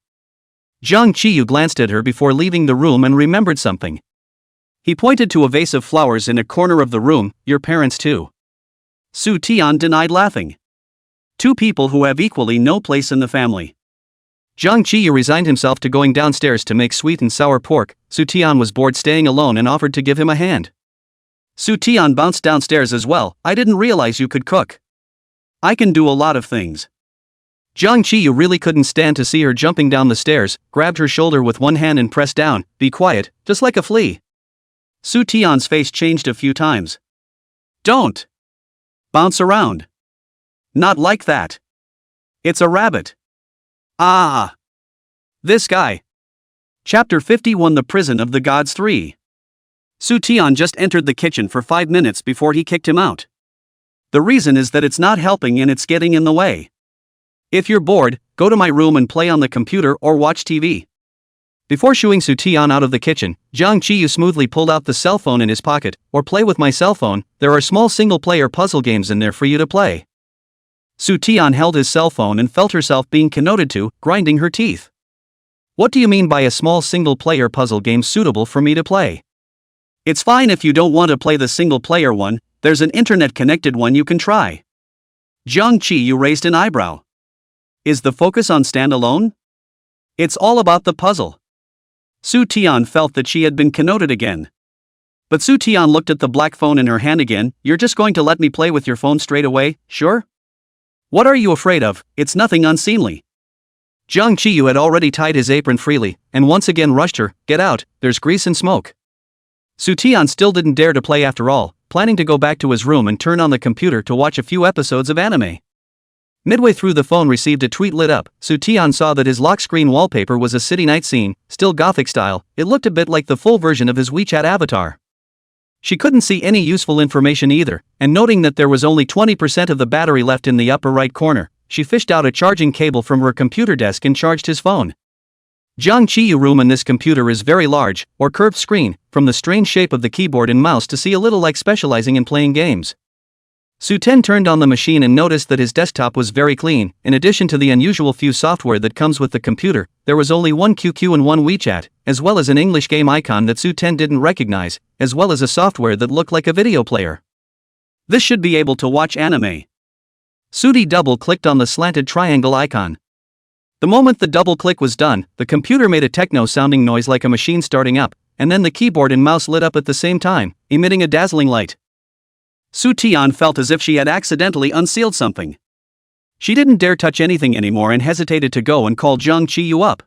Jiang Qiyu glanced at her before leaving the room and remembered something. He pointed to a vase of flowers in a corner of the room, "Your parents too." Su Tian denied laughing. Two people who have equally no place in the family. Jiang Qiyu resigned himself to going downstairs to make sweet and sour pork. Su Tian was bored staying alone and offered to give him a hand. Su Tian bounced downstairs as well, "I didn't realize you could cook." "I can do a lot of things." Jiang Qiyu really couldn't stand to see her jumping down the stairs, grabbed her shoulder with one hand and pressed down, "Be quiet, just like a flea." Su Tian's face changed a few times. "Don't bounce around. Not like that. It's a rabbit." "Ah. This guy." Chapter 51 The Prison of the Gods 3. Su Tian just entered the kitchen for 5 minutes before he kicked him out. The reason is that it's not helping and it's getting in the way. "If you're bored, go to my room and play on the computer or watch TV." Before shooing Su Tian out of the kitchen, Jiang Qiyu smoothly pulled out the cell phone in his pocket. "Or play with my cell phone, there are small single-player puzzle games in there for you to play." Su Tian held his cell phone and felt herself being connoted to, grinding her teeth. What do you mean by a small single-player puzzle game suitable for me to play? It's fine if you don't want to play the single-player one, there's an internet-connected one you can try. Jiang Qiyu raised an eyebrow. Is the focus on standalone? It's all about the puzzle. Su Tian felt that she had been connoted again. But Su Tian looked at the black phone in her hand again. You're just going to let me play with your phone straight away, sure? What are you afraid of? It's nothing unseemly. Jiang Qiyu had already tied his apron freely, and once again rushed her. Get out, there's grease and smoke. Su Tian still didn't dare to play after all, planning to go back to his room and turn on the computer to watch a few episodes of anime. Midway through, the phone received a tweet lit up. Su Tian saw that his lock screen wallpaper was a city night scene, still gothic style. It looked a bit like the full version of his WeChat avatar. She couldn't see any useful information either, and noting that there was only 20% of the battery left in the upper right corner, she fished out a charging cable from her computer desk and charged his phone. Jiang Qiyu room in this computer is very large, or curved screen, from the strange shape of the keyboard and mouse to see a little like specializing in playing games. Su Ten turned on the machine and noticed that his desktop was very clean. In addition to the unusual few software that comes with the computer, there was only one QQ and one WeChat, as well as an English game icon that Su Ten didn't recognize, as well as a software that looked like a video player. This should be able to watch anime. Sudi double-clicked on the slanted triangle icon. The moment the double-click was done, the computer made a techno-sounding noise like a machine starting up, and then the keyboard and mouse lit up at the same time, emitting a dazzling light. Su Tian felt as if she had accidentally unsealed something. She didn't dare touch anything anymore and hesitated to go and call Jiang Qiyu up.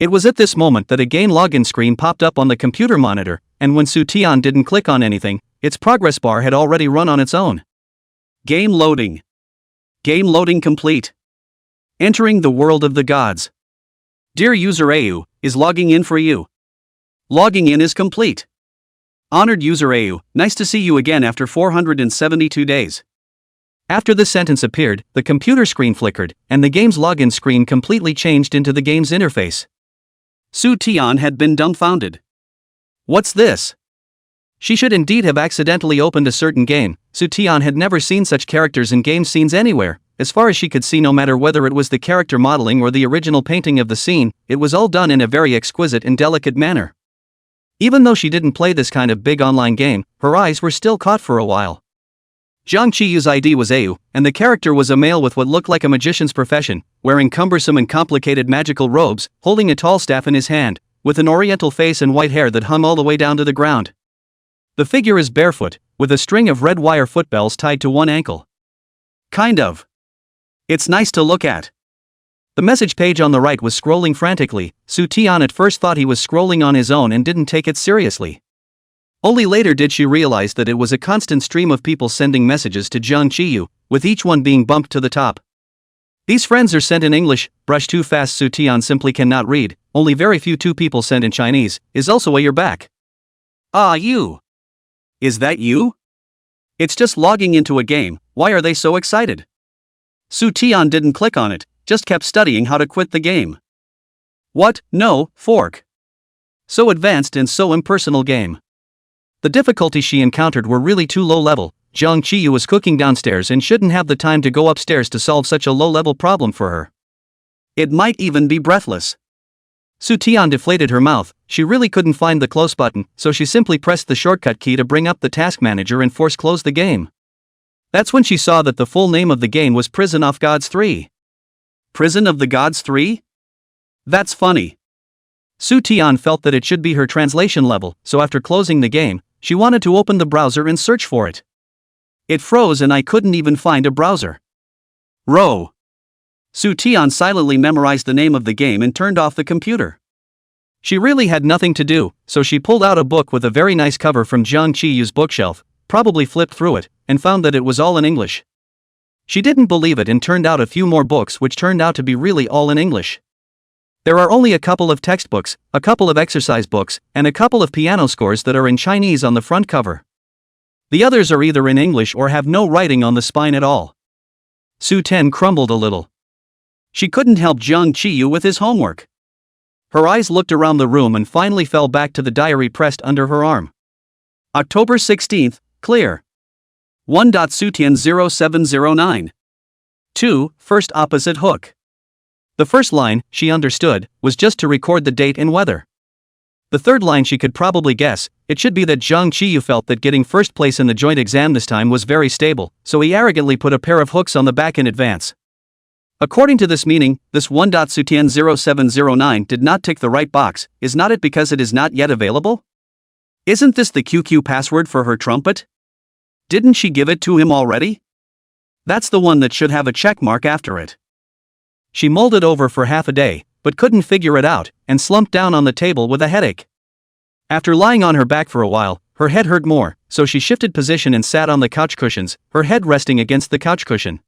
It was at this moment that a game login screen popped up on the computer monitor, and when Su Tian didn't click on anything, its progress bar had already run on its own. Game loading. Game loading complete. Entering the world of the gods. Dear user AU, is logging in for you. Logging in is complete. Honored user AU, nice to see you again after 472 days. After the sentence appeared, the computer screen flickered, and the game's login screen completely changed into the game's interface. Su Tian had been dumbfounded. What's this? She should indeed have accidentally opened a certain game. Su Tian had never seen such characters in game scenes anywhere. As far as she could see, no matter whether it was the character modeling or the original painting of the scene, it was all done in a very exquisite and delicate manner. Even though she didn't play this kind of big online game, her eyes were still caught for a while. Jiang Qiyu's ID was AU, and the character was a male with what looked like a magician's profession, wearing cumbersome and complicated magical robes, holding a tall staff in his hand, with an oriental face and white hair that hung all the way down to the ground. The figure is barefoot, with a string of red wire footbells tied to one ankle. Kind of. It's nice to look at. The message page on the right was scrolling frantically. Su Tian at first thought he was scrolling on his own and didn't take it seriously. Only later did she realize that it was a constant stream of people sending messages to Jiang Qiyu, with each one being bumped to the top. These friends are sent in English. Brush too fast. Su Tian simply cannot read. Only very few people sent in Chinese. Is also a you're back. Ah, you. Is that you? It's just logging into a game. Why are they so excited? Su Tian didn't click on it, just kept studying how to quit the game. What? No, fork. So advanced and so impersonal game. The difficulties she encountered were really too low level. Jiang Qiyu was cooking downstairs and shouldn't have the time to go upstairs to solve such a low level problem for her. It might even be breathless. Su Tian deflated her mouth. She really couldn't find the close button, so she simply pressed the shortcut key to bring up the task manager and force close the game. That's when she saw that the full name of the game was Prison of Gods 3. Prison of the Gods 3? That's funny. Su Tian felt that it should be her translation level, so after closing the game, she wanted to open the browser and search for it. It froze and I couldn't even find a browser. Row. Su Tian silently memorized the name of the game and turned off the computer. She really had nothing to do, so she pulled out a book with a very nice cover from Jiang Qiyu's bookshelf, probably flipped through it, and found that it was all in English. She didn't believe it and turned out a few more books which turned out to be really all in English. There are only a couple of textbooks, a couple of exercise books, and a couple of piano scores that are in Chinese on the front cover. The others are either in English or have no writing on the spine at all. Su Ten crumbled a little. She couldn't help Jiang Qiyu with his homework. Her eyes looked around the room and finally fell back to the diary pressed under her arm. October 16th, clear. 1.Sutian 0709. 2. First opposite hook. The first line, she understood, was just to record the date and weather. The third line she could probably guess, it should be that Zhang Qiyu felt that getting first place in the joint exam this time was very stable, so he arrogantly put a pair of hooks on the back in advance. According to this meaning, this 1.Sutian0709 did not tick the right box. Is not it because it is not yet available? Isn't this the QQ password for her trumpet? Didn't she give it to him already? That's the one that should have a check mark after it. She mulled it over for half a day, but couldn't figure it out, and slumped down on the table with a headache. After lying on her back for a while, her head hurt more, so she shifted position and sat on the couch cushions, her head resting against the couch cushion.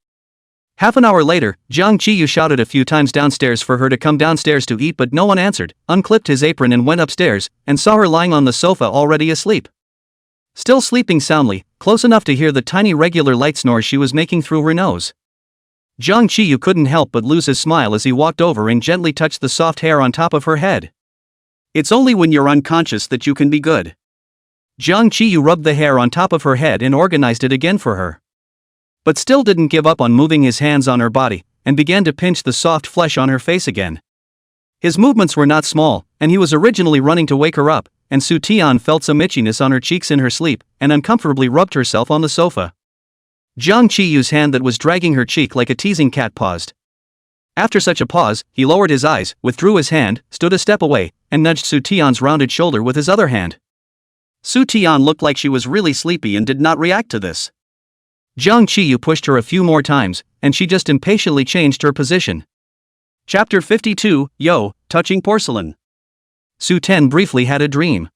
Half an hour later, Zhang Qiyu shouted a few times downstairs for her to come downstairs to eat, but no one answered, unclipped his apron and went upstairs, and saw her lying on the sofa already asleep. Still sleeping soundly, close enough to hear the tiny regular light snores she was making through her nose. Zhang Qiyu couldn't help but lose his smile as he walked over and gently touched the soft hair on top of her head. It's only when you're unconscious that you can be good. Zhang Qiyu rubbed the hair on top of her head and organized it again for her. But still didn't give up on moving his hands on her body, and began to pinch the soft flesh on her face again. His movements were not small, and he was originally running to wake her up, and Su Tian felt some itchiness on her cheeks in her sleep, and uncomfortably rubbed herself on the sofa. Zhang Qiyu's hand that was dragging her cheek like a teasing cat paused. After such a pause, he lowered his eyes, withdrew his hand, stood a step away, and nudged Su Tian's rounded shoulder with his other hand. Su Tian looked like she was really sleepy and did not react to this. Zhang Qiyu pushed her a few more times, and she just impatiently changed her position. Chapter 52, Yo, Touching Porcelain. Su Ten briefly had a dream.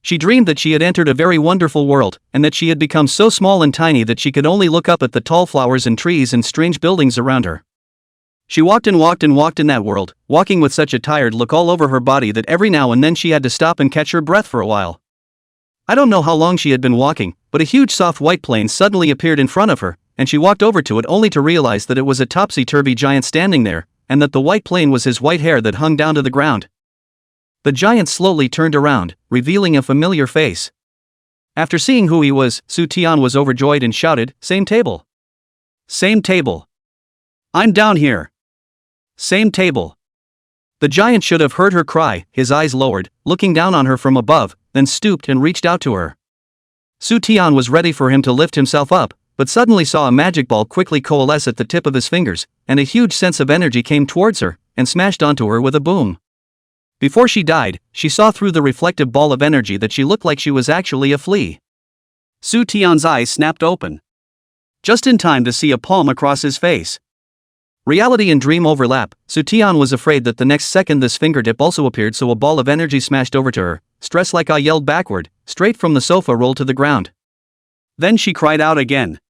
She dreamed that she had entered a very wonderful world, and that she had become so small and tiny that she could only look up at the tall flowers and trees and strange buildings around her. She walked and walked and walked in that world, walking with such a tired look all over her body that every now and then she had to stop and catch her breath for a while. I don't know how long she had been walking, but a huge soft white plane suddenly appeared in front of her, and she walked over to it only to realize that it was a topsy-turvy giant standing there, and that the white plane was his white hair that hung down to the ground. The giant slowly turned around, revealing a familiar face. After seeing who he was, Su Tian was overjoyed and shouted, "Same table! Same table! I'm down here! Same table!" The giant should have heard her cry, his eyes lowered, looking down on her from above, then stooped and reached out to her. Su Tian was ready for him to lift himself up, but suddenly saw a magic ball quickly coalesce at the tip of his fingers, and a huge sense of energy came towards her, and smashed onto her with a boom. Before she died, she saw through the reflective ball of energy that she looked like she was actually a flea. Su Tian's eyes snapped open. Just in time to see a palm across his face. Reality and dream overlap. Su Tian was afraid that the next second this fingertip also appeared, so a ball of energy smashed over to her. Stress like I yelled backward, straight from the sofa rolled to the ground. Then she cried out again.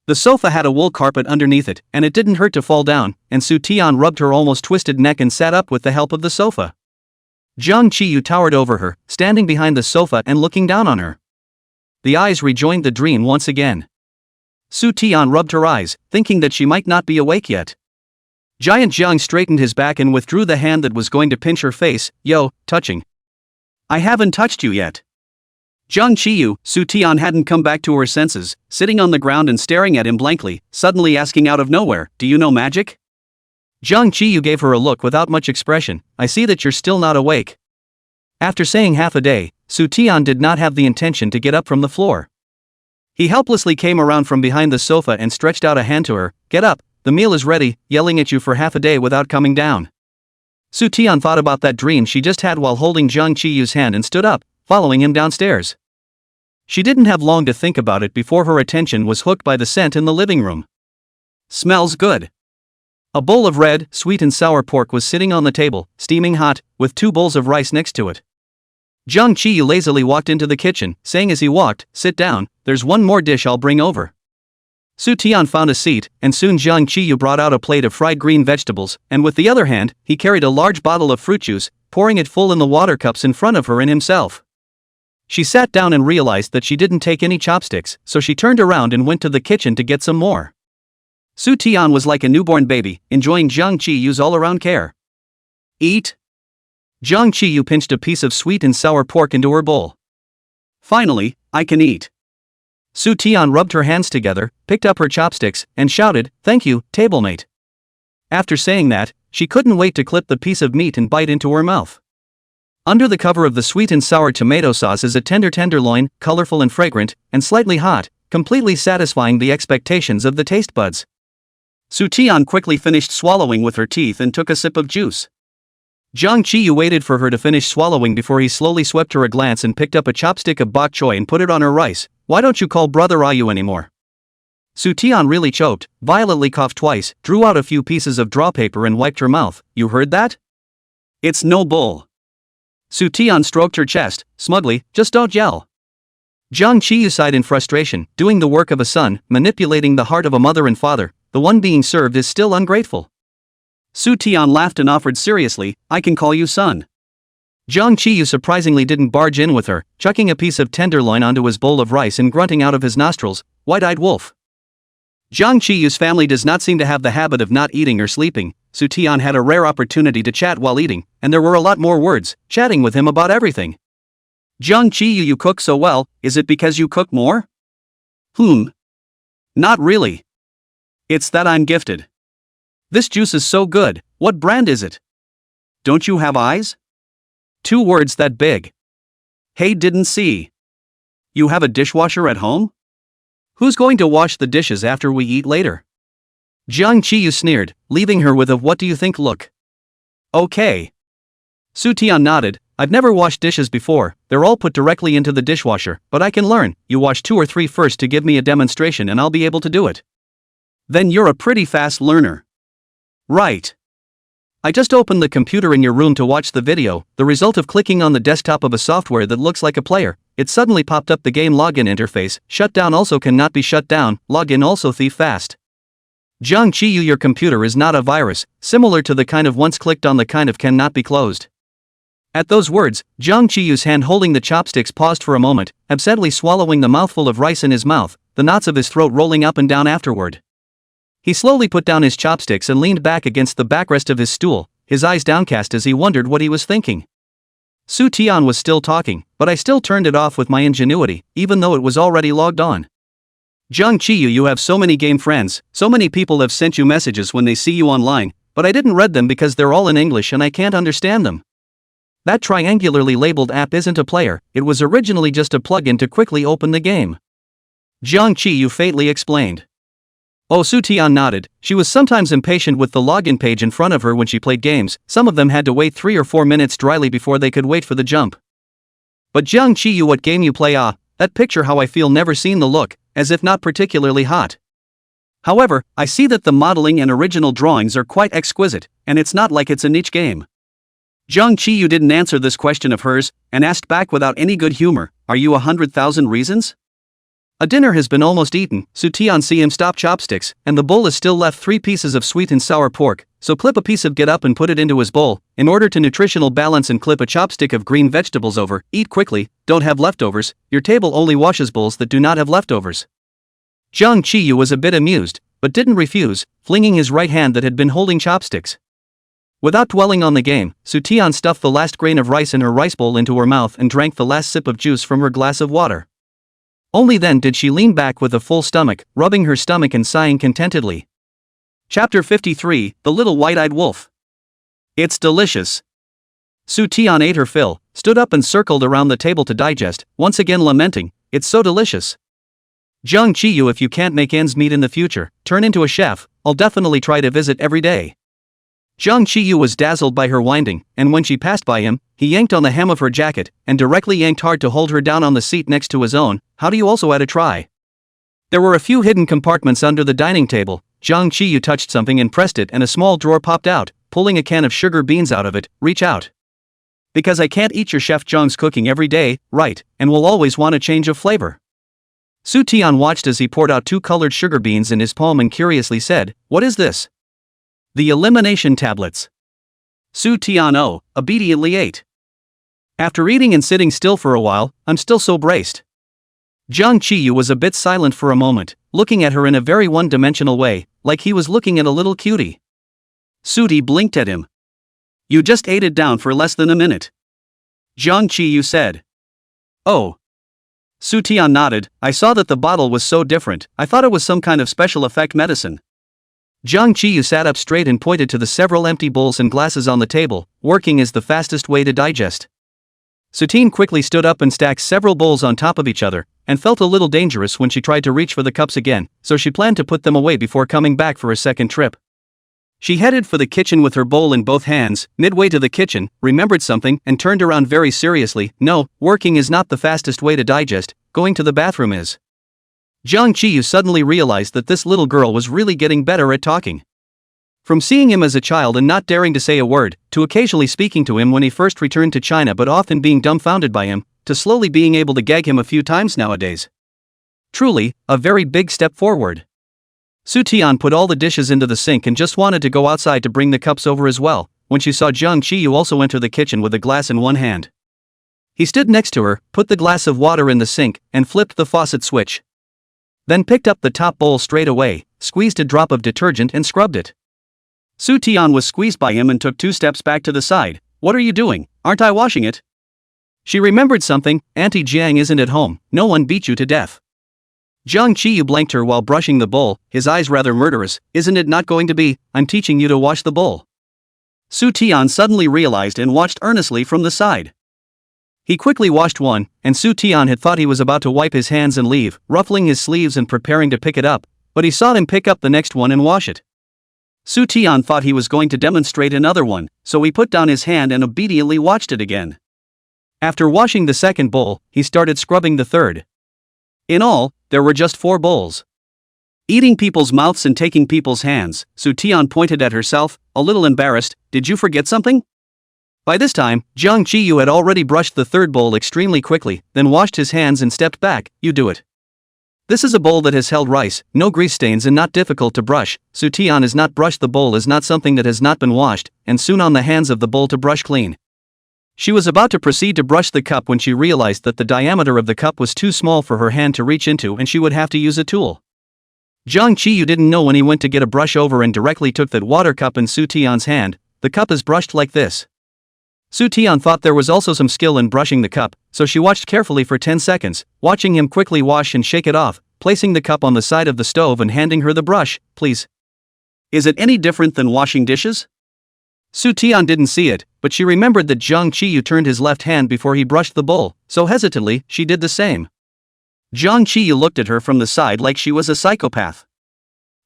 The sofa had a wool carpet underneath it, and it didn't hurt to fall down, and Su Tian rubbed her almost twisted neck and sat up with the help of the sofa. Zhang Qiyu towered over her, standing behind the sofa and looking down on her. The eyes rejoined the dream once again. Su Tian rubbed her eyes, thinking that she might not be awake yet. Giant Zhang straightened his back and withdrew the hand that was going to pinch her face. "Yo, touching. I haven't touched you yet." Zhang Qiyu, Su Tian hadn't come back to her senses, sitting on the ground and staring at him blankly, suddenly asking out of nowhere, "Do you know magic?" Zhang Qiyu gave her a look without much expression. "I see that you're still not awake." After saying half a day, Su Tian did not have the intention to get up from the floor. He helplessly came around from behind the sofa and stretched out a hand to her. "Get up, the meal is ready," yelling at you for half a day without coming down. Su Tian thought about that dream she just had while holding Zhang Qiyu's hand and stood up, following him downstairs. She didn't have long to think about it before her attention was hooked by the scent in the living room. Smells good. A bowl of red, sweet and sour pork was sitting on the table, steaming hot, with 2 bowls of rice next to it. Zhang Qiyu lazily walked into the kitchen, saying as he walked, "Sit down, there's one more dish I'll bring over." Su Tian found a seat, and soon Zhang Qiyu brought out a plate of fried green vegetables, and with the other hand, he carried a large bottle of fruit juice, pouring it full in the water cups in front of her and himself. She sat down and realized that she didn't take any chopsticks, so she turned around and went to the kitchen to get some more. Su Tian was like a newborn baby, enjoying Zhang Qiyu's all-around care. "Eat." Zhang Qiyu pinched a piece of sweet and sour pork into her bowl. "Finally, I can eat." Su Tian rubbed her hands together, picked up her chopsticks, and shouted, "Thank you, tablemate." After saying that, she couldn't wait to clip the piece of meat and bite into her mouth. Under the cover of the sweet and sour tomato sauce is a tender tenderloin, colorful and fragrant, and slightly hot, completely satisfying the expectations of the taste buds. Soo-tian quickly finished swallowing with her teeth and took a sip of juice. Jang Chi-yu waited for her to finish swallowing before he slowly swept her a glance and picked up a chopstick of bok choy and put it on her rice. "Why don't you call brother Ayu anymore?" Soo-tian really choked, violently coughed twice, drew out a few pieces of draw paper and wiped her mouth. "You heard that? It's no bull." Soo-tian stroked her chest, smugly, "Just don't yell." Jang Chi-yu sighed in frustration, doing the work of a son, manipulating the heart of a mother and father. The one being served is still ungrateful. Soo-tian laughed and offered seriously, "I can call you son." Jang Chi-yu surprisingly didn't barge in with her, chucking a piece of tenderloin onto his bowl of rice and grunting out of his nostrils, "White-eyed wolf." Jang Chi-yu's family does not seem to have the habit of not eating or sleeping. Soo-tian had a rare opportunity to chat while eating, and there were a lot more words, chatting with him about everything. "Jang Chi-yu, you cook so well, is it because you cook more?" Not really. It's that I'm gifted. This juice is so good, what brand is it? Don't you have eyes? 2 words that big. Hey, didn't see. You have a dishwasher at home? Who's going to wash the dishes after we eat later? Jang Chi-yu sneered, leaving her with a "what do you think" look. Okay. Soo-tian nodded, "I've never washed dishes before, they're all put directly into the dishwasher, but I can learn. You wash 2 or 3 first to give me a demonstration and I'll be able to do it." "Then you're a pretty fast learner." "Right. I just opened the computer in your room to watch the video, the result of clicking on the desktop of a software that looks like a player. It suddenly popped up the game login interface, shut down also cannot be shut down, login also thief fast." Jang Chi-yu, your computer is not a virus, similar to the kind of once clicked on the kind of cannot be closed. At those words, Jang Chi-yu's hand holding the chopsticks paused for a moment, absently swallowing the mouthful of rice in his mouth, the knots of his throat rolling up and down afterward. He slowly put down his chopsticks and leaned back against the backrest of his stool, his eyes downcast as he wondered what he was thinking. Soo-tian was still talking, but I still turned it off with my ingenuity, even though it was already logged on. "Jang Chi-yu, you have so many game friends, so many people have sent you messages when they see you online, but I didn't read them because they're all in English and I can't understand them. That triangularly labeled app isn't a player, it was originally just a plugin to quickly open the game." Jang Chi-yu faintly explained. Oh, Soo-tian nodded. She was sometimes impatient with the login page in front of her when she played games. Some of them had to wait 3 or 4 minutes dryly before they could wait for the jump. "But Jang Chi-yu, what game you play? That picture, how I feel, never seen the look, as if not particularly hot. However, I see that the modeling and original drawings are quite exquisite, and it's not like it's a niche game." Jang Chi-yu didn't answer this question of hers, and asked back without any good humor, "Are you 100,000 reasons? A dinner has been almost eaten." Soo-tian see him stop chopsticks, and the bowl is still left 3 pieces of sweet and sour pork, so clip a piece of get up and put it into his bowl, in order to nutritional balance, and clip a chopstick of green vegetables over, eat quickly, don't have leftovers, your table only washes bowls that do not have leftovers. Jang Chi-yu was a bit amused, but didn't refuse, flinging his right hand that had been holding chopsticks. Without dwelling on the game, Soo-tian stuffed the last grain of rice in her rice bowl into her mouth and drank the last sip of juice from her glass of water. Only then did she lean back with a full stomach, rubbing her stomach and sighing contentedly. Chapter 53, The Little White-Eyed Wolf. It's delicious. Soo-tian ate her fill, stood up and circled around the table to digest, once again lamenting, "It's so delicious. Jang Chi-yu, if you can't make ends meet in the future, turn into a chef, I'll definitely try to visit every day." Jang Chi-yu was dazzled by her whining, and when she passed by him, he yanked on the hem of her jacket, and directly yanked hard to hold her down on the seat next to his own. "How do you also add a try?" There were a few hidden compartments under the dining table. Jang Chi-yu touched something and pressed it, and a small drawer popped out, pulling a can of sugar beans out of it. "Reach out. Because I can't eat your Chef Jang's cooking every day, right, and will always want a change of flavor." Soo-tian watched as he poured out 2 colored sugar beans in his palm and curiously said, "What is this?" "The elimination tablets." Soo-tian obediently ate. After eating and sitting still for a while, "I'm still so braced." Jang Chi-yu was a bit silent for a moment, looking at her in a very one-dimensional way, like he was looking at a little cutie. Sooty blinked at him. "You just ate it down for less than a minute." Jang Chi-yu said. "Oh." Soo-tian nodded. "I saw that the bottle was so different, I thought it was some kind of special effect medicine." Jiang Qiyu sat up straight and pointed to the several empty bowls and glasses on the table. Working is the fastest way to digest. Sutine quickly stood up and stacked several bowls on top of each other, and felt a little dangerous when she tried to reach for the cups again, so she planned to put them away before coming back for a second trip. She headed for the kitchen with her bowl in both hands. Midway to the kitchen, remembered something and turned around very seriously. No, working is not the fastest way to digest, going to the bathroom is. Jiang Qiyu suddenly realized that this little girl was really getting better at talking. From seeing him as a child and not daring to say a word, to occasionally speaking to him when he first returned to China but often being dumbfounded by him, to slowly being able to gag him a few times nowadays. Truly, a very big step forward. Su Tian put all the dishes into the sink and just wanted to go outside to bring the cups over as well, when she saw Jiang Qiyu also enter the kitchen with a glass in one hand. He stood next to her, put the glass of water in the sink, and flipped the faucet switch. Then picked up the top bowl straight away, squeezed a drop of detergent and scrubbed it. Su Tian was squeezed by him and took 2 steps back to the side. What are you doing? Aren't I washing it? She remembered something. Auntie Jiang isn't at home. No one beat you to death. Jiang Qiyu blanked her while brushing the bowl, his eyes rather murderous. Isn't it not going to be? I'm teaching you to wash the bowl. Su Tian suddenly realized and watched earnestly from the side. He quickly washed one, and Su Tian had thought he was about to wipe his hands and leave, ruffling his sleeves and preparing to pick it up, but he saw him pick up the next one and wash it. Su Tian thought he was going to demonstrate another one, so he put down his hand and obediently watched it again. After washing the second bowl, he started scrubbing the third. In all, there were just 4 bowls. Eating people's mouths and taking people's hands, Su Tian pointed at herself, a little embarrassed. Did you forget something? By this time, Jiang Qiyu had already brushed the third bowl extremely quickly, then washed his hands and stepped back. You do it. This is a bowl that has held rice, no grease stains and not difficult to brush. Su Tian has not brushed the bowl is not something that has not been washed, and soon on the hands of the bowl to brush clean. She was about to proceed to brush the cup when she realized that the diameter of the cup was too small for her hand to reach into and she would have to use a tool. Jiang Qiyu didn't know when he went to get a brush over and directly took that water cup in Su Tian's hand. The cup is brushed like this. Su Tian thought there was also some skill in brushing the cup, so she watched carefully for 10 seconds, watching him quickly wash and shake it off, placing the cup on the side of the stove and handing her the brush. Please. Is it any different than washing dishes? Su Tian didn't see it, but she remembered that Jiang Qiyu turned his left hand before he brushed the bowl, so hesitantly, she did the same. Jiang Qiyu looked at her from the side like she was a psychopath.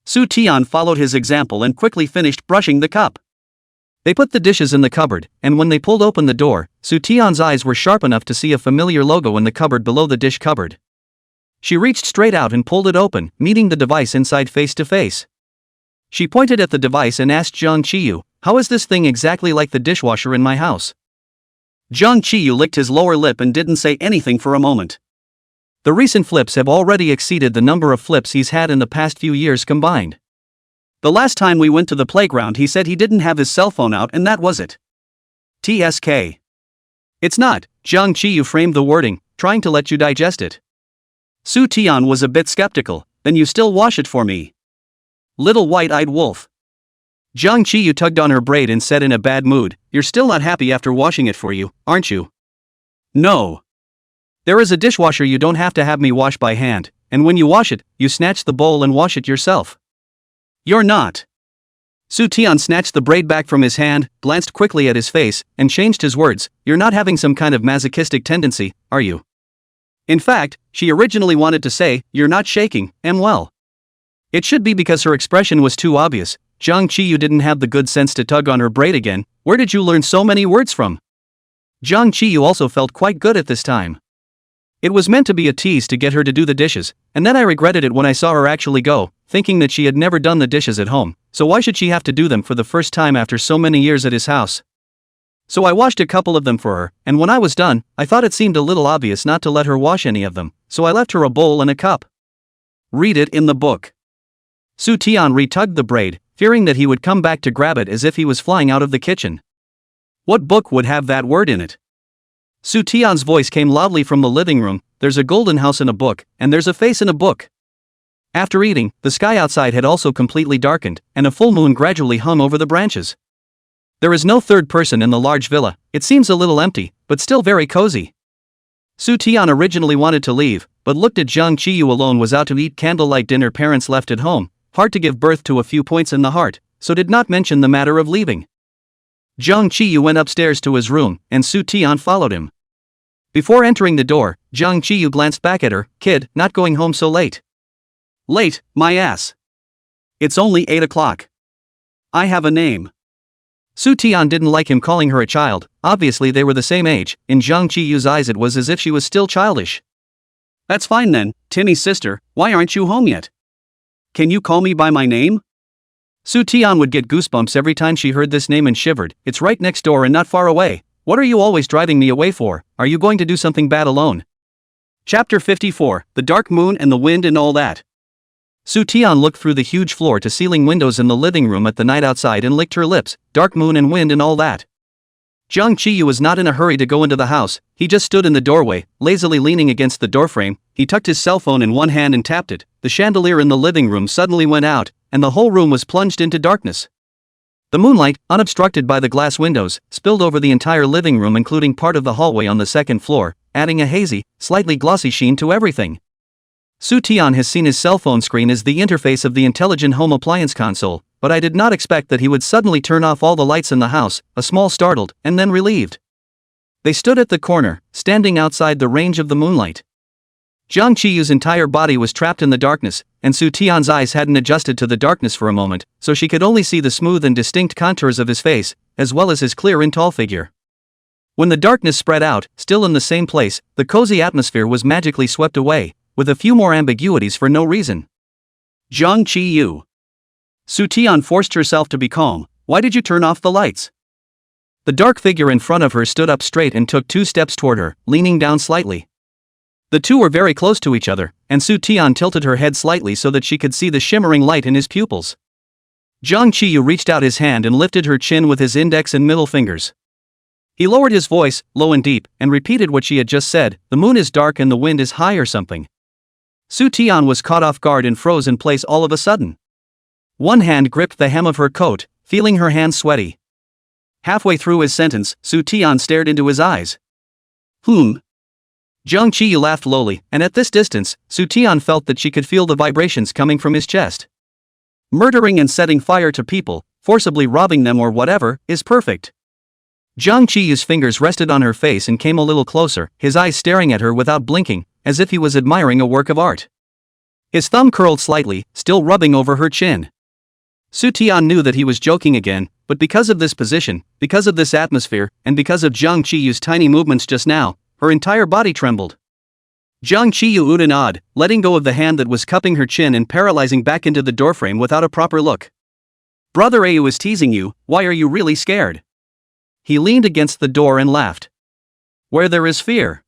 Su Tian followed his example and quickly finished brushing the cup. They put the dishes in the cupboard, and when they pulled open the door, Su Tian's eyes were sharp enough to see a familiar logo in the cupboard below the dish cupboard. She reached straight out and pulled it open, meeting the device inside face to face. She pointed at the device and asked Jiang Qiyu, how is this thing exactly like the dishwasher in my house? Jiang Qiyu licked his lower lip and didn't say anything for a moment. The recent flips have already exceeded the number of flips he's had in the past few years combined. The last time we went to the playground he said he didn't have his cell phone out and that was it. TSK. It's not, Jiang Qiyu framed the wording, trying to let you digest it. Su Tian was a bit skeptical. Then you still wash it for me? Little white-eyed wolf. Jiang Qiyu tugged on her braid and said in a bad mood, you're still not happy after washing it for you, aren't you? No. There is a dishwasher you don't have to have me wash by hand, and when you wash it, you snatch the bowl and wash it yourself. You're not. Su Tian snatched the braid back from his hand, glanced quickly at his face, and changed his words. You're not having some kind of masochistic tendency, are you? In fact, she originally wanted to say, you're not shaking, well. It should be because her expression was too obvious. Jiang Qiyu didn't have the good sense to tug on her braid again. Where did you learn so many words from? Jiang Qiyu also felt quite good at this time. It was meant to be a tease to get her to do the dishes, and then I regretted it when I saw her actually go, thinking that she had never done the dishes at home, so why should she have to do them for the first time after so many years at his house? So I washed a couple of them for her, and when I was done, I thought it seemed a little obvious not to let her wash any of them, so I left her a bowl and a cup. Read it in the book. Su Tian retugged the braid, fearing that he would come back to grab it as if he was flying out of the kitchen. What book would have that word in it? Su Tian's voice came loudly from the living room. There's a golden house in a book, and there's a face in a book. After eating, the sky outside had also completely darkened, and a full moon gradually hung over the branches. There is no third person in the large villa. It seems a little empty, but still very cozy. Su Tian originally wanted to leave, but looked at Jiang Qiyu alone was out to eat candlelight dinner parents left at home, hard to give birth to a few points in the heart, so did not mention the matter of leaving. Jiang Qiyu went upstairs to his room, and Su Tian followed him. Before entering the door, Jiang Qiyu glanced back at her. Kid, not going home so late. Late, my ass. It's only 8 o'clock. I have a name. Su Tian didn't like him calling her a child. Obviously they were the same age. In Jiang Qiyu's eyes it was as if she was still childish. That's fine then, Timmy's sister, why aren't you home yet? Can you call me by my name? Su Tian would get goosebumps every time she heard this name and shivered. It's right next door and not far away. What are you always driving me away for? Are you going to do something bad alone? Chapter 54, The Dark Moon and the Wind and All That. Su Tian looked through the huge floor-to-ceiling windows in the living room at the night outside and licked her lips. Dark moon and wind and all that. Jiang Qiyu was not in a hurry to go into the house. He just stood in the doorway, lazily leaning against the doorframe. He tucked his cell phone in one hand and tapped it. The chandelier in the living room suddenly went out, and the whole room was plunged into darkness. The moonlight, unobstructed by the glass windows, spilled over the entire living room including part of the hallway on the second floor, adding a hazy, slightly glossy sheen to everything. Su Tian has seen his cell phone screen as the interface of the intelligent home appliance console, but I did not expect that he would suddenly turn off all the lights in the house, a small startled, and then relieved. They stood at the corner, standing outside the range of the moonlight. Jiang Qiyu's entire body was trapped in the darkness, and Su Tian's eyes hadn't adjusted to the darkness for a moment, so she could only see the smooth and distinct contours of his face, as well as his clear and tall figure. When the darkness spread out, still in the same place, the cozy atmosphere was magically swept away, with a few more ambiguities for no reason. Jiang Qiyu. Su Tian forced herself to be calm. Why did you turn off the lights? The dark figure in front of her stood up straight and took 2 steps toward her, leaning down slightly. The two were very close to each other, and Su Tian tilted her head slightly so that she could see the shimmering light in his pupils. Jiang Qiyu reached out his hand and lifted her chin with his index and middle fingers. He lowered his voice, low and deep, and repeated what she had just said. The moon is dark and the wind is high or something. Su Tian was caught off guard and froze in place all of a sudden. One hand gripped the hem of her coat, feeling her hands sweaty. Halfway through his sentence, Su Tian stared into his eyes. Jiang Qiyu laughed lowly, and at this distance, Su Tian felt that she could feel the vibrations coming from his chest. Murdering and setting fire to people, forcibly robbing them or whatever, is perfect. Jiang Qiyu's fingers rested on her face and came a little closer, his eyes staring at her without blinking, as if he was admiring a work of art. His thumb curled slightly, still rubbing over her chin. Su Tian knew that he was joking again, but because of this position, because of this atmosphere, and because of Jiang Qiyu's tiny movements just now, her entire body trembled. Jiang Qiyu oohed and awed, letting go of the hand that was cupping her chin and paralyzing back into the doorframe without a proper look. Brother Ayu is teasing you, why are you really scared? He leaned against the door and laughed. Where there is fear.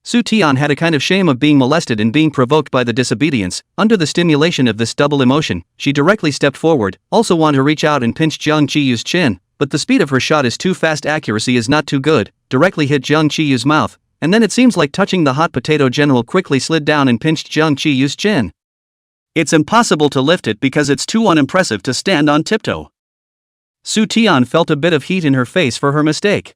Su Tian had a kind of shame of being molested and being provoked by the disobedience. Under the stimulation of this double emotion, she directly stepped forward, also wanted to reach out and pinch Jiang Qiyu's chin, but the speed of her shot is too fast, accuracy is not too good, directly hit Jiang Qiyu's mouth, and then it seems like touching the hot potato. General quickly slid down and pinched Jiang Qiyu's chin. It's impossible to lift it because it's too unimpressive to stand on tiptoe. Su Tian felt a bit of heat in her face for her mistake.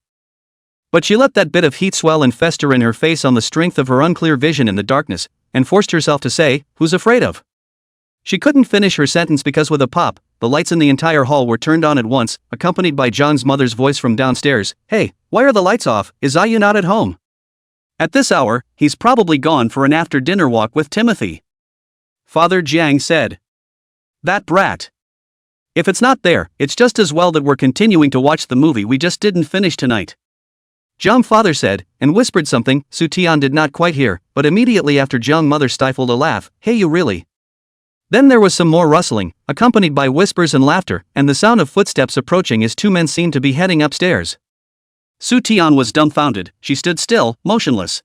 But she let that bit of heat swell and fester in her face on the strength of her unclear vision in the darkness, and forced herself to say, who's afraid of? She couldn't finish her sentence because with a pop, the lights in the entire hall were turned on at once, accompanied by Jiang's mother's voice from downstairs. Hey, why are the lights off? Is Ayu not at home? At this hour, he's probably gone for an after-dinner walk with Timothy. Father Jiang said. That brat. If it's not there, it's just as well that we're continuing to watch the movie we just didn't finish tonight. Jiang father said, and whispered something Su Tian did not quite hear, but immediately after Jiang mother stifled a laugh. Hey, you really? Then there was some more rustling, accompanied by whispers and laughter, and the sound of footsteps approaching as 2 men seemed to be heading upstairs. Su Tian was dumbfounded. She stood still, motionless.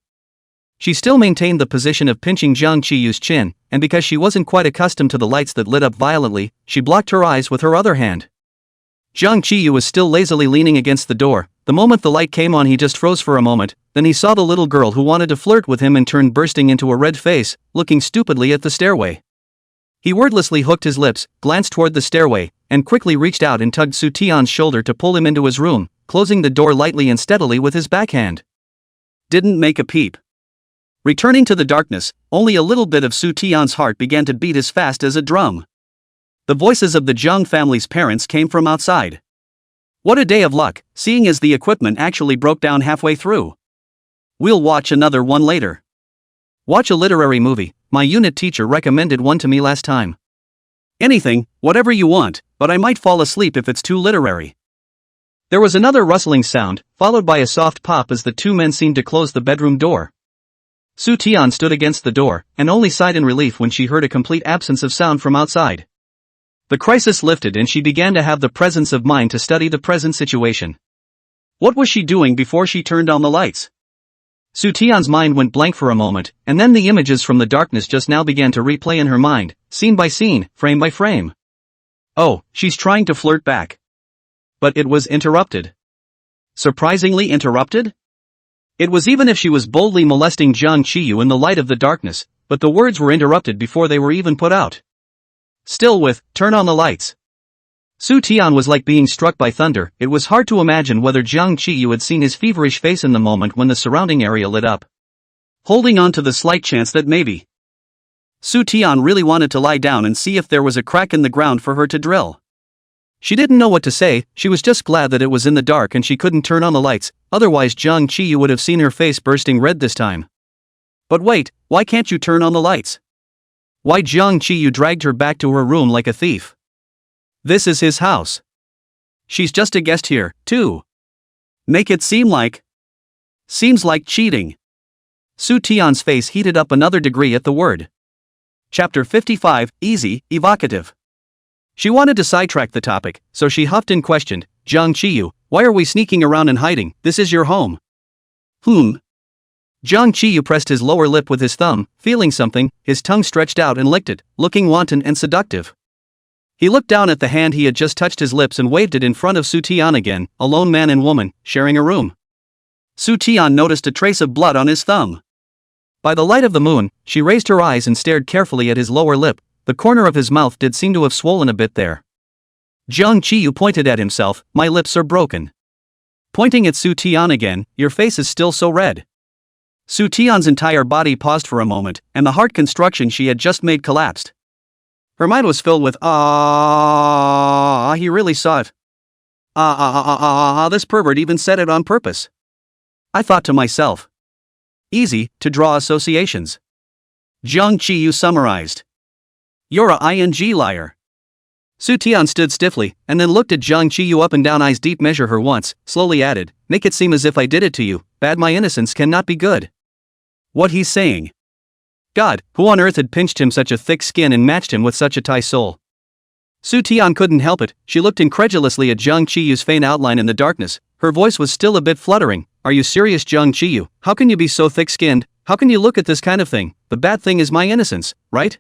She still maintained the position of pinching Jiang Qiyu's chin, and because she wasn't quite accustomed to the lights that lit up violently, she blocked her eyes with her other hand. Jiang Qiyu was still lazily leaning against the door. The moment the light came on he just froze for a moment, then he saw the little girl who wanted to flirt with him and turned bursting into a red face, looking stupidly at the stairway. He wordlessly hooked his lips, glanced toward the stairway, and quickly reached out and tugged Su Tian's shoulder to pull him into his room, closing the door lightly and steadily with his backhand. Didn't make a peep. Returning to the darkness, only a little bit of Su Tian's heart began to beat as fast as a drum. The voices of the Jung family's parents came from outside. What a day of luck, seeing as the equipment actually broke down halfway through. We'll watch another one later. Watch a literary movie, my unit teacher recommended one to me last time. Anything, whatever you want, but I might fall asleep if it's too literary. There was another rustling sound, followed by a soft pop as the two men seemed to close the bedroom door. Su Tian stood against the door, and only sighed in relief when she heard a complete absence of sound from outside. The crisis lifted and she began to have the presence of mind to study the present situation. What was she doing before she turned on the lights? Su Tian's mind went blank for a moment, and then the images from the darkness just now began to replay in her mind, scene by scene, frame by frame. Oh, she's trying to flirt back. But it was interrupted. Surprisingly interrupted? It was even if she was boldly molesting Jiang Qiyu in the light of the darkness, but the words were interrupted before they were even put out. Still with, turn on the lights. Su Tian was like being struck by thunder. It was hard to imagine whether Jiang Qiyu had seen his feverish face in the moment when the surrounding area lit up. Holding on to the slight chance that maybe Su Tian really wanted to lie down and see if there was a crack in the ground for her to drill. She didn't know what to say, she was just glad that it was in the dark and she couldn't turn on the lights, otherwise Jiang Qiyu would have seen her face bursting red this time. But wait, why can't you turn on the lights? Why Jiang Qiyu dragged her back to her room like a thief? This is his house. She's just a guest here, too. Make it seem like. Seems like cheating. Su Tian's face heated up another degree at the word. Chapter 55, Easy, Evocative. She wanted to sidetrack the topic, so she huffed and questioned, Jiang Qiyu, why are we sneaking around and hiding? This is your home. Jiang Qiyu pressed his lower lip with his thumb, feeling something, his tongue stretched out and licked it, looking wanton and seductive. He looked down at the hand he had just touched his lips and waved it in front of Su Tian again, a lone man and woman, sharing a room. Su Tian noticed a trace of blood on his thumb. By the light of the moon, she raised her eyes and stared carefully at his lower lip. The corner of his mouth did seem to have swollen a bit there. Jiang Qiyu pointed at himself, my lips are broken. Pointing at Su Tian again, your face is still so red. Su Tian's entire body paused for a moment, and the heart construction she had just made collapsed. Her mind was filled with, he really saw it. This pervert even said it on purpose. I thought to myself. Easy to draw associations. Jiang Qiyu summarized. You're a ing liar. Su Tian stood stiffly, and then looked at Jiang Qiyu up and down, eyes deep, measure her once, slowly added, make it seem as if I did it to you, bad, my innocence cannot be good. What he's saying. God, who on earth had pinched him such a thick skin and matched him with such a Thai soul? Su Tian couldn't help it, she looked incredulously at Jiang Qiyu's faint outline in the darkness, her voice was still a bit fluttering, are you serious Jiang Qiyu, how can you be so thick-skinned, how can you look at this kind of thing, the bad thing is my innocence, right?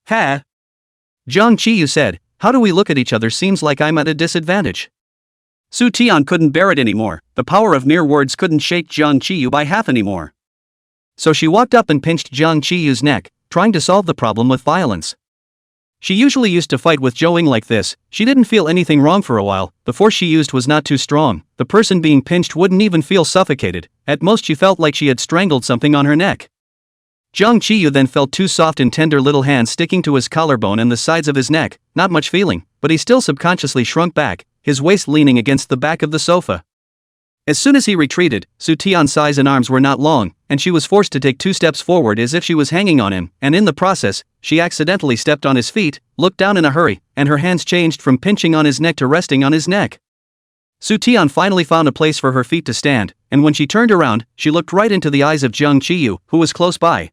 Ha! Jiang Qiyu said, how do we look at each other seems like I'm at a disadvantage. Su Tian couldn't bear it anymore, the power of mere words couldn't shake Jiang Qiyu by half anymore. So she walked up and pinched Jiang Qiyu's neck, trying to solve the problem with violence. She usually used to fight with Zhou Ying like this, she didn't feel anything wrong for a while, the force she used was not too strong, the person being pinched wouldn't even feel suffocated, at most she felt like she had strangled something on her neck. Jiang Qiyu then felt two soft and tender little hands sticking to his collarbone and the sides of his neck, not much feeling, but he still subconsciously shrunk back, his waist leaning against the back of the sofa. As soon as he retreated, Su Tian's size and arms were not long, and she was forced to take 2 steps forward as if she was hanging on him, and in the process, she accidentally stepped on his feet, looked down in a hurry, and her hands changed from pinching on his neck to resting on his neck. Su Tian finally found a place for her feet to stand, and when she turned around, she looked right into the eyes of Jiang Qiyu, who was close by.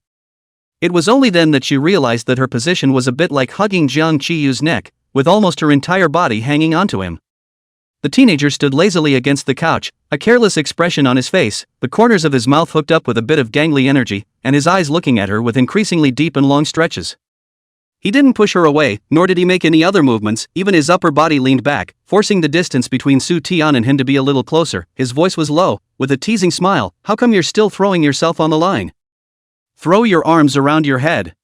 It was only then that she realized that her position was a bit like hugging Jiang Qiyu's neck, with almost her entire body hanging onto him. The teenager stood lazily against the couch, a careless expression on his face, the corners of his mouth hooked up with a bit of gangly energy, and his eyes looking at her with increasingly deep and long stretches. He didn't push her away, nor did he make any other movements, even his upper body leaned back, forcing the distance between Su Tian and him to be a little closer. His voice was low, with a teasing smile, how come you're still throwing yourself on the line? Throw your arms around your head.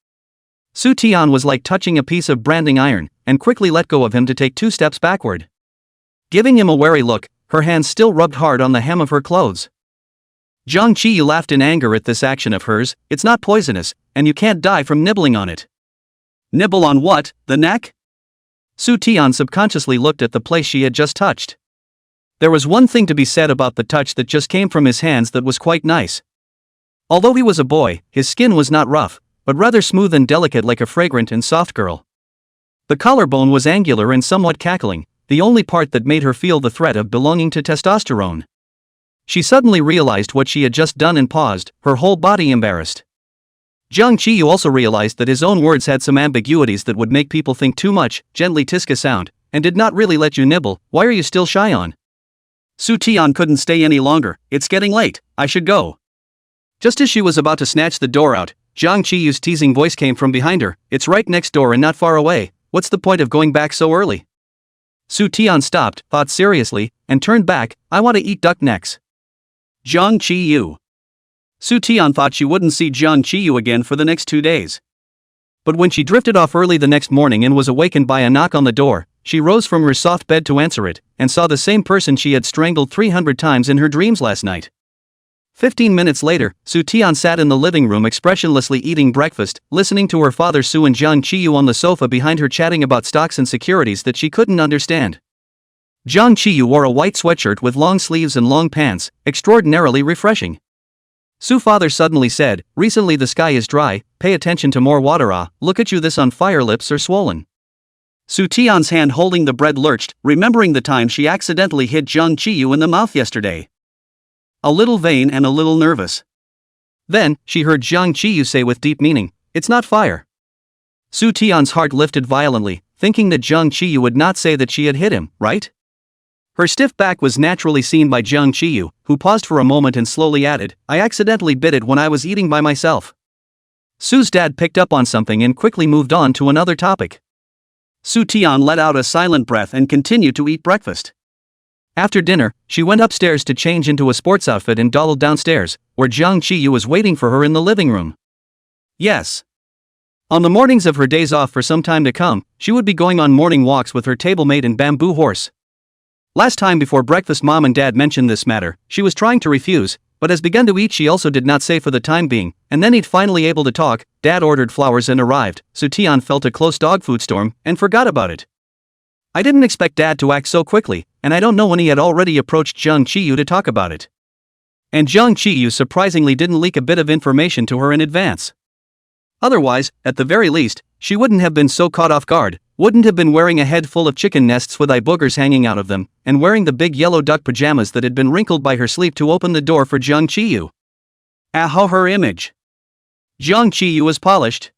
Su Tian was like touching a piece of branding iron, and quickly let go of him to take 2 steps backward. Giving him a wary look, her hands still rubbed hard on the hem of her clothes. Jiang Qiyu laughed in anger at this action of hers, it's not poisonous, and you can't die from nibbling on it. Nibble on what, the neck? Su Tian subconsciously looked at the place she had just touched. There was one thing to be said about the touch that just came from his hands that was quite nice. Although he was a boy, his skin was not rough, but rather smooth and delicate like a fragrant and soft girl. The collarbone was angular and somewhat cackling, the only part that made her feel the threat of belonging to testosterone. She suddenly realized what she had just done and paused, her whole body embarrassed. Jiang Qiyu also realized that his own words had some ambiguities that would make people think too much, gently Tiska sound, and did not really let you nibble. Why are you still shy on? Su Tian couldn't stay any longer. It's getting late, I should go. Just as she was about to snatch the door out, Jiang Qiyu's teasing voice came from behind her. It's right next door and not far away. What's the point of going back so early? Su Tian stopped, thought seriously, and turned back. I want to eat duck necks. Jiang Qiyu. Su Tian thought she wouldn't see Jiang Qiyu again for the next 2 days. But when she drifted off early the next morning and was awakened by a knock on the door, she rose from her soft bed to answer it, and saw the same person she had strangled 300 times in her dreams last night. 15 minutes later, Su Tian sat in the living room expressionlessly eating breakfast, listening to her father Su and Jiang Qiyu on the sofa behind her chatting about stocks and securities that she couldn't understand. Jiang Qiyu wore a white sweatshirt with long sleeves and long pants, extraordinarily refreshing. Su father suddenly said, recently the sky is dry, pay attention to more water look at you this on fire lips are swollen. Su Tian's hand holding the bread lurched, remembering the time she accidentally hit Jiang Qiyu in the mouth yesterday. A little vain and a little nervous. Then, she heard Jiang Qiyu say with deep meaning, it's not fire. Su Tian's heart lifted violently, thinking that Jiang Qiyu would not say that she had hit him, right? Her stiff back was naturally seen by Jiang Qiyu, who paused for a moment and slowly added, I accidentally bit it when I was eating by myself. Su's dad picked up on something and quickly moved on to another topic. Su Tian let out a silent breath and continued to eat breakfast. After dinner, she went upstairs to change into a sports outfit and dawdled downstairs, where Jiang Qiyu was waiting for her in the living room. Yes. On the mornings of her days off for some time to come, she would be going on morning walks with her table-mate and bamboo horse. Last time before breakfast Mom and Dad mentioned this matter, she was trying to refuse, but as begun to eat she also did not say for the time being, and then he'd finally able to talk. Dad ordered flowers and arrived. Su Tian felt a close dog food storm, and forgot about it. I didn't expect Dad to act so quickly, and I don't know when he had already approached Jiang Qiyu to talk about it. And Jiang Qiyu surprisingly didn't leak a bit of information to her in advance. Otherwise, at the very least, she wouldn't have been so caught off guard, wouldn't have been wearing a head full of chicken nests with eye boogers hanging out of them, and wearing the big yellow duck pajamas that had been wrinkled by her sleep to open the door for Jiang Qiyu. How her image. Jiang Qiyu was polished.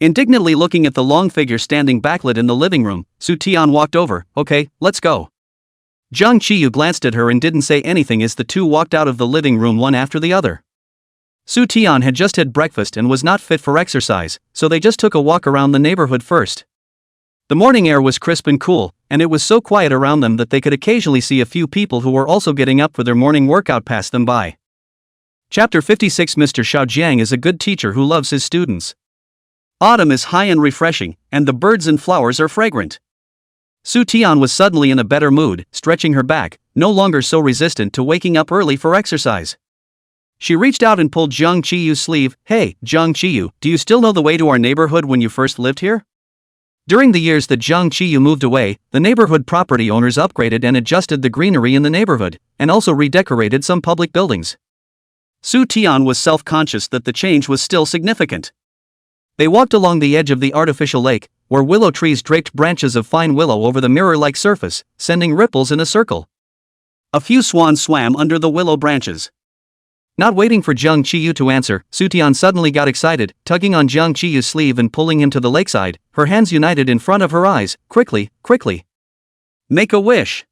Indignantly looking at the long figure standing backlit in the living room, Su Tian walked over. Okay, let's go. Jiang Qiyu glanced at her and didn't say anything as the two walked out of the living room one after the other. Su Tian had just had breakfast and was not fit for exercise, so they just took a walk around the neighborhood first. The morning air was crisp and cool, and it was so quiet around them that they could occasionally see a few people who were also getting up for their morning workout pass them by. Chapter 56 Mr. Xiaojiang is a good teacher who loves his students. Autumn is high and refreshing, and the birds and flowers are fragrant. Su Tian was suddenly in a better mood, stretching her back, no longer so resistant to waking up early for exercise. She reached out and pulled Jiang Qiyu's sleeve. Hey, Jiang Qiyu, do you still know the way to our neighborhood when you first lived here? During the years that Jiang Qiyu moved away, the neighborhood property owners upgraded and adjusted the greenery in the neighborhood, and also redecorated some public buildings. Su Tian was self-conscious that the change was still significant. They walked along the edge of the artificial lake, where willow trees draped branches of fine willow over the mirror-like surface, sending ripples in a circle. A few swans swam under the willow branches. Not waiting for Jiang Qiyu to answer, Su Tian suddenly got excited, tugging on Jiang Qiyu's sleeve and pulling him to the lakeside, her hands united in front of her eyes. Quickly, quickly. Make a wish.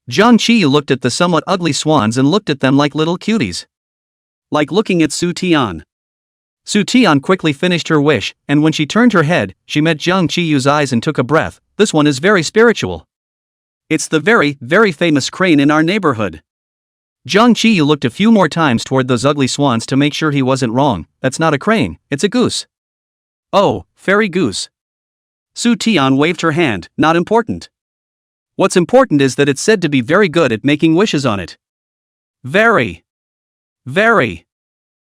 Jiang Qiyu looked at the somewhat ugly swans and looked at them like little cuties. Like looking at Su Tian. Su Tian quickly finished her wish, and when she turned her head, she met Jiang Qiyu's eyes and took a breath. This one is very spiritual. It's the very, very famous crane in our neighborhood. Jiang Qiyu looked a few more times toward those ugly swans to make sure he wasn't wrong. That's not a crane, it's a goose. Oh, fairy goose. Su Tian waved her hand. Not important. What's important is that it's said to be very good at making wishes on it. Very. Very.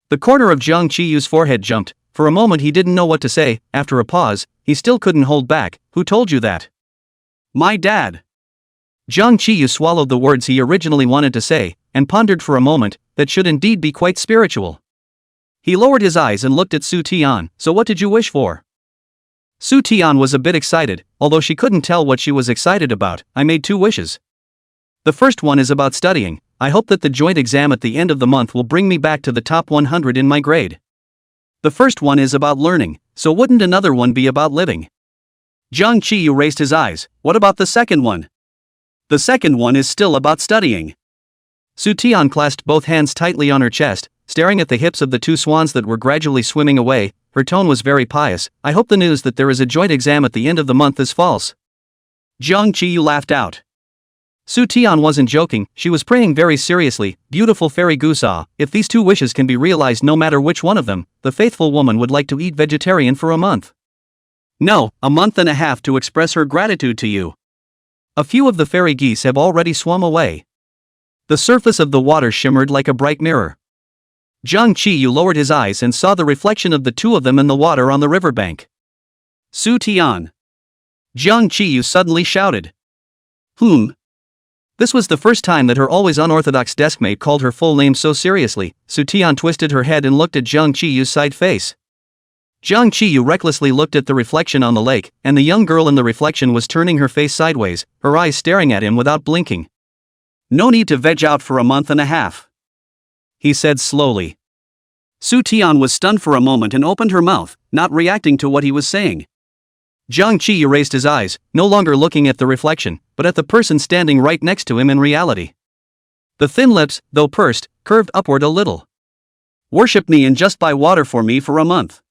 The corner of Jiang Qiyu's forehead jumped. For a moment he didn't know what to say. After a pause, he still couldn't hold back. Who told you that? My dad. Jiang Qiyu swallowed the words he originally wanted to say, and pondered for a moment. That should indeed be quite spiritual. He lowered his eyes and looked at Su Tian. So what did you wish for? Su Tian was a bit excited, although she couldn't tell what she was excited about. I made 2 wishes. The first one is about studying. I hope that the joint exam at the end of the month will bring me back to the top 100 in my grade. The first one is about learning, so wouldn't another one be about living? Jiang Qiyu raised his eyes. What about the second one? The second one is still about studying. Su Tian clasped both hands tightly on her chest, staring at the hips of the 2 swans that were gradually swimming away. Her tone was very pious. I hope the news that there is a joint exam at the end of the month is false. Jiang Qiyu laughed out. Su Tian wasn't joking, she was praying very seriously. Beautiful fairy Gusa, if these 2 wishes can be realized no matter which one of them, the faithful woman would like to eat vegetarian for a month. No, a month and a half to express her gratitude to you. A few of the fairy geese have already swum away. The surface of the water shimmered like a bright mirror. Jiang Qiyu lowered his eyes and saw the reflection of the 2 of them in the water on the riverbank. Su Tian. Jiang Qiyu suddenly shouted. This was the first time that her always unorthodox deskmate called her full name so seriously. Su Tian twisted her head and looked at Jiang Qiyu's side face. Jiang Qiyu recklessly looked at the reflection on the lake, and the young girl in the reflection was turning her face sideways, her eyes staring at him without blinking. No need to veg out for a month and a half, he said slowly. Su Tian was stunned for a moment and opened her mouth, not reacting to what he was saying. Jiang Qiyu raised his eyes, no longer looking at the reflection, but at the person standing right next to him in reality. The thin lips, though pursed, curved upward a little. Worship me and just buy water for me for a month.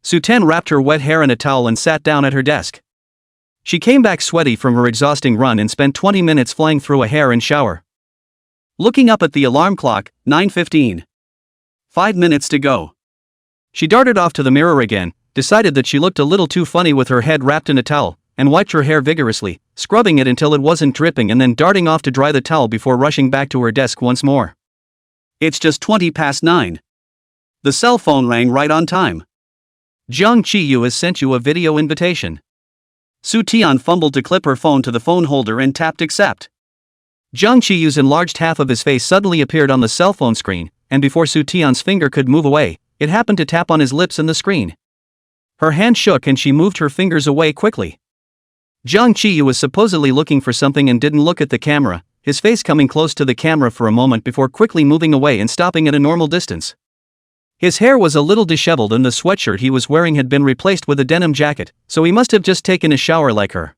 Su Tian wrapped her wet hair in a towel and sat down at her desk. She came back sweaty from her exhausting run and spent 20 minutes flying through a hair and shower. Looking up at the alarm clock, 9:15. 5 minutes to go. She darted off to the mirror again, decided that she looked a little too funny with her head wrapped in a towel, and wiped her hair vigorously, scrubbing it until it wasn't dripping and then darting off to dry the towel before rushing back to her desk once more. It's just 20 past 9. The cell phone rang right on time. Jiang Qiyu has sent you a video invitation. Su Tian fumbled to clip her phone to the phone holder and tapped accept. Jiang Qiyu's enlarged half of his face suddenly appeared on the cell phone screen, and before Su Tian's finger could move away, it happened to tap on his lips in the screen. Her hand shook and she moved her fingers away quickly. Jiang Qiyu was supposedly looking for something and didn't look at the camera, his face coming close to the camera for a moment before quickly moving away and stopping at a normal distance. His hair was a little disheveled and the sweatshirt he was wearing had been replaced with a denim jacket, so he must have just taken a shower like her.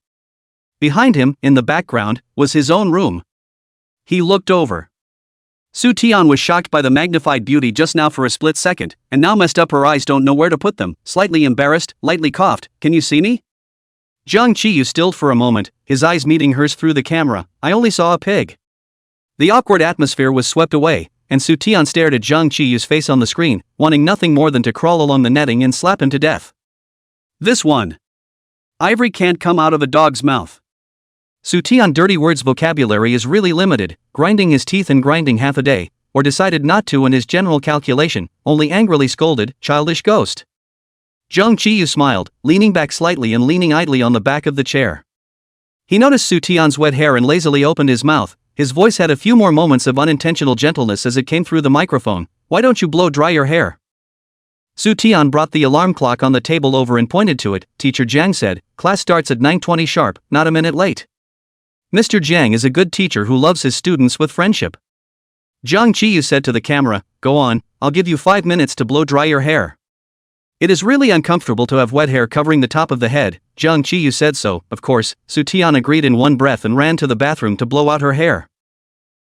Behind him, in the background, was his own room. He looked over. Su Tian was shocked by the magnified beauty just now for a split second, and now messed up her eyes don't know where to put them, slightly embarrassed, lightly coughed. Can you see me? Jiang Qiyu stilled for a moment, his eyes meeting hers through the camera. I only saw a pig. The awkward atmosphere was swept away, and Su Tian stared at Jiang Qiyu's face on the screen, wanting nothing more than to crawl along the netting and slap him to death. This one. Ivory can't come out of a dog's mouth. Su Tian dirty words vocabulary is really limited, grinding his teeth and grinding half a day, or decided not to in his general calculation, only angrily scolded, childish ghost. Jiang Qiyu smiled, leaning back slightly and leaning idly on the back of the chair. He noticed Su Tian's wet hair and lazily opened his mouth. His voice had a few more moments of unintentional gentleness as it came through the microphone. Why don't you blow dry your hair? Su Tian brought the alarm clock on the table over and pointed to it. Teacher Jiang said, class starts at 9:20 sharp, not a minute late. Mr. Jiang is a good teacher who loves his students with friendship. Jiang Qiyu said to the camera, go on, I'll give you 5 minutes to blow dry your hair. It is really uncomfortable to have wet hair covering the top of the head. Jiang Qiyu said so, of course. Su Tian agreed in one breath and ran to the bathroom to blow out her hair.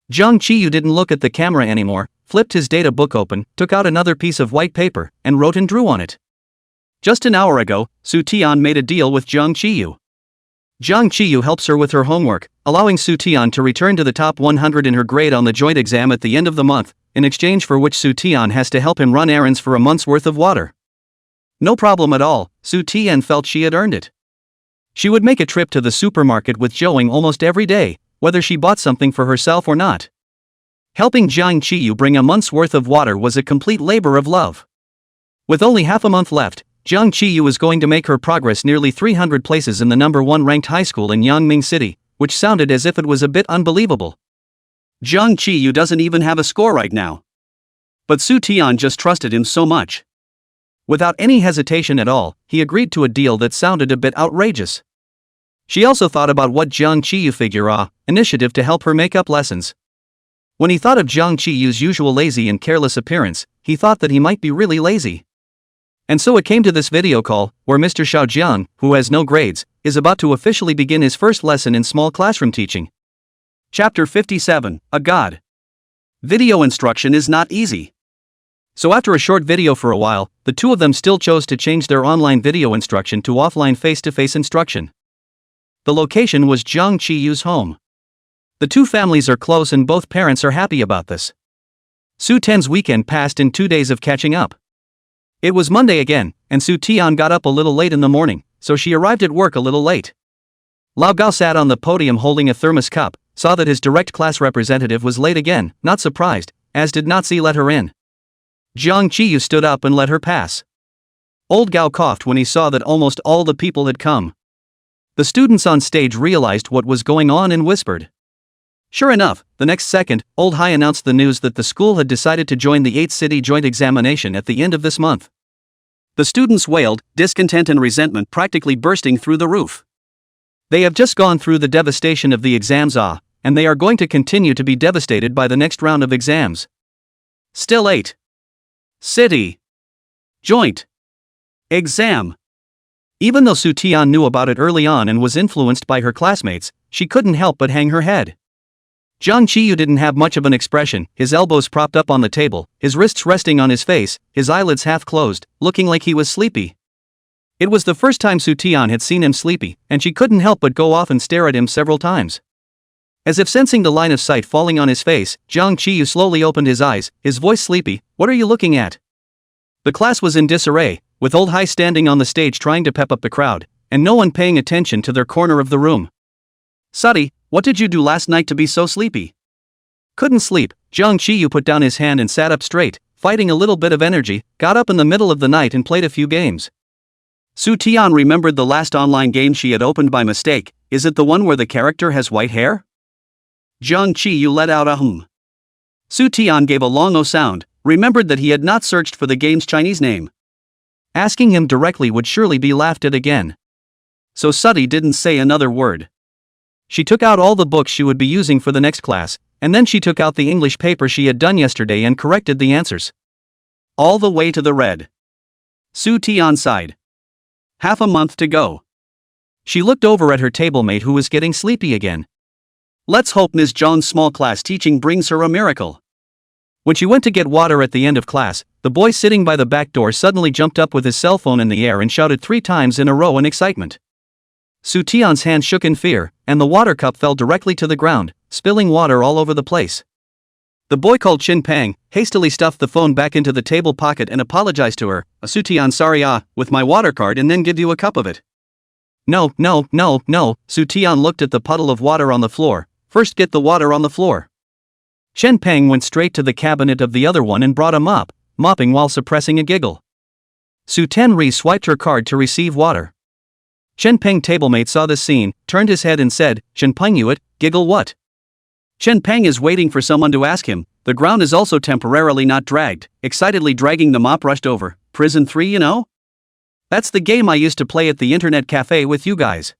Jiang Qiyu didn't look at the camera anymore, flipped his data book open, took out another piece of white paper, and wrote and drew on it. Just an hour ago, Su Tian made a deal with Jiang Qiyu. Jiang Qiyu helps her with her homework, allowing Su Tian to return to the top 100 in her grade on the joint exam at the end of the month, in exchange for which Su Tian has to help him run errands for a month's worth of water. No problem at all, Su Tian felt she had earned it. She would make a trip to the supermarket with Zhouing almost every day, whether she bought something for herself or not. Helping Jiang Qiyu bring a month's worth of water was a complete labor of love. With only half a month left, Jiang Qiyu was going to make her progress nearly 300 places in the #1 ranked high school in Yangming City, which sounded as if it was a bit unbelievable. Jiang Qiyu doesn't even have a score right now. But Su Tian just trusted him so much. Without any hesitation at all, he agreed to a deal that sounded a bit outrageous. She also thought about what Jiang Qiyu figure initiative to help her make up lessons. When he thought of Jiang Qiyu's usual lazy and careless appearance, he thought that he might be really lazy. And so it came to this video call, where Mr. Xiaojian, who has no grades, is about to officially begin his first lesson in small classroom teaching. Chapter 57, A God. Video instruction is not easy. So after a short video for a while, the two of them still chose to change their online video instruction to offline face-to-face instruction. The location was Jiang Qiyu's home. The two families are close and both parents are happy about this. Su Ten's weekend passed in 2 days of catching up. It was Monday again, and Su Tian got up a little late in the morning, so she arrived at work a little late. Lao Gao sat on the podium holding a thermos cup, saw that his direct class representative was late again, not surprised, as did Nazi let her in. Jiang Qiyu stood up and let her pass. Old Gao coughed when he saw that almost all the people had come. The students on stage realized what was going on and whispered. Sure enough, the next second, Old Hai announced the news that the school had decided to join the 8th city joint examination at the end of this month. The students wailed, discontent and resentment practically bursting through the roof. They have just gone through the devastation of the exams, and they are going to continue to be devastated by the next round of exams. Still 8. City. Joint. Exam. Even though Su Tian knew about it early on and was influenced by her classmates, she couldn't help but hang her head. Jiang Qiyu didn't have much of an expression, his elbows propped up on the table, his wrists resting on his face, his eyelids half closed, looking like he was sleepy. It was the first time Su Tian had seen him sleepy, and she couldn't help but go off and stare at him several times. As if sensing the line of sight falling on his face, Jiang Qiyu slowly opened his eyes, his voice sleepy. What are you looking at? The class was in disarray, with Old Hai standing on the stage trying to pep up the crowd, and no one paying attention to their corner of the room. Suddy, what did you do last night to be so sleepy? Couldn't sleep. Jiang Qiyu put down his hand and sat up straight, fighting a little bit of energy, got up in the middle of the night and played a few games. Su Tian remembered the last online game she had opened by mistake. Is it the one where the character has white hair? Jiang Qiyu let out a hum. Su Tian gave a long "oh" sound, remembered that he had not searched for the game's Chinese name. Asking him directly would surely be laughed at again. So Suddy didn't say another word. She took out all the books she would be using for the next class, and then she took out the English paper she had done yesterday and corrected the answers. All the way to the red. Su Tian sighed. Half a month to go. She looked over at her tablemate who was getting sleepy again. Let's hope Ms. Zhang's small class teaching brings her a miracle. When she went to get water at the end of class, the boy sitting by the back door suddenly jumped up with his cell phone in the air and shouted 3 times in a row in excitement. Su Tian's hand shook in fear, and the water cup fell directly to the ground, spilling water all over the place. The boy called Chin Pang, hastily stuffed the phone back into the table pocket and apologized to her. Su Tian, sorry, with my water card and then give you a cup of it. No. Su Tian looked at the puddle of water on the floor. First get the water on the floor. Chen Pang went straight to the cabinet of the other one and brought a mop, mopping while suppressing a giggle. Su Tenri swiped her card to receive water. Chen Pang tablemate saw this scene, turned his head and said, Chen Pang you it, giggle what? Chen Pang is waiting for someone to ask him. The ground is also temporarily not dragged, excitedly dragging the mop rushed over. Prison 3, you know? That's the game I used to play at the internet cafe with you guys.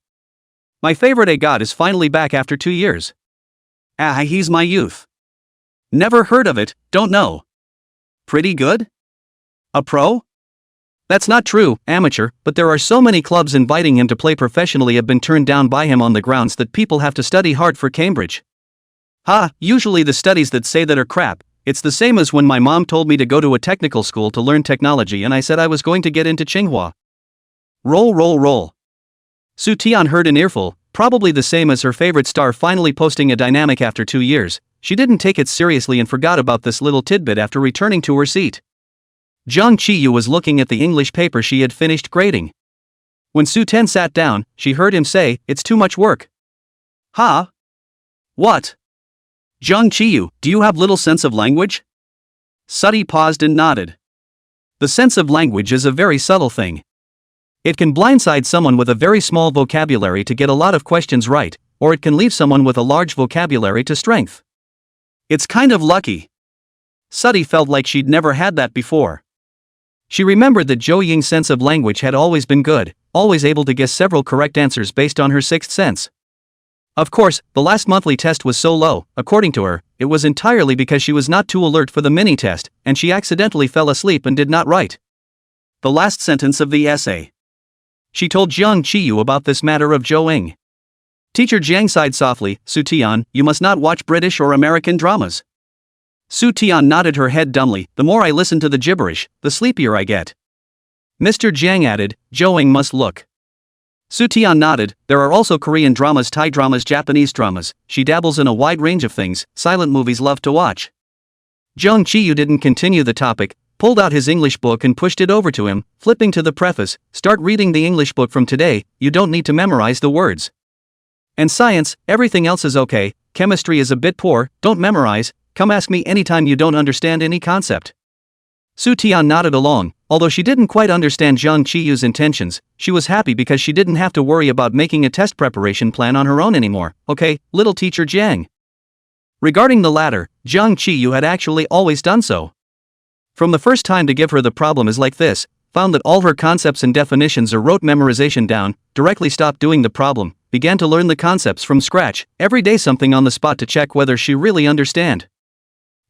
My favorite A God is finally back after 2 years. He's my youth. Never heard of it, don't know. Pretty good? A pro? That's not true, amateur, but there are so many clubs inviting him to play professionally have been turned down by him on the grounds that people have to study hard for Cambridge. Usually the studies that say that are crap. It's the same as when my mom told me to go to a technical school to learn technology and I said I was going to get into Tsinghua. Roll. Su Tian heard an earful, probably the same as her favorite star finally posting a dynamic after 2 years. She didn't take it seriously and forgot about this little tidbit after returning to her seat. Jiang Qiyu was looking at the English paper she had finished grading. When Su Ten sat down, she heard him say, it's too much work. What? Jiang Qiyu, do you have little sense of language? Suddy paused and nodded. The sense of language is a very subtle thing. It can blindside someone with a very small vocabulary to get a lot of questions right, or it can leave someone with a large vocabulary to strength. It's kind of lucky. Suddy felt like she'd never had that before. She remembered that Jo Ying's sense of language had always been good, always able to guess several correct answers based on her sixth sense. Of course, the last monthly test was so low, according to her, it was entirely because she was not too alert for the mini-test, and she accidentally fell asleep and did not write the last sentence of the essay. She told Jiang Qiyu about this matter of Jo Ying. Teacher Jiang sighed softly, Su Tian, you must not watch British or American dramas. Su Tian nodded her head dumbly, the more I listen to the gibberish, the sleepier I get. Mr. Jiang added, Jo Ying must look. Su Tian nodded, there are also Korean dramas, Thai dramas, Japanese dramas, she dabbles in a wide range of things, silent movies love to watch. Jiang Qiyu didn't continue the topic, pulled out his English book and pushed it over to him, flipping to the preface, start reading the English book from today, you don't need to memorize the words. And science, everything else is okay, chemistry is a bit poor, don't memorize, come ask me anytime you don't understand any concept. Su Tian nodded along, although she didn't quite understand Jiang Qiyu's intentions, she was happy because she didn't have to worry about making a test preparation plan on her own anymore, okay, little teacher Jiang. Regarding the latter, Jiang Qiyu had actually always done so. From the first time to give her the problem is like this, found that all her concepts and definitions are rote memorization down, directly stopped doing the problem, began to learn the concepts from scratch, every day something on the spot to check whether she really understand.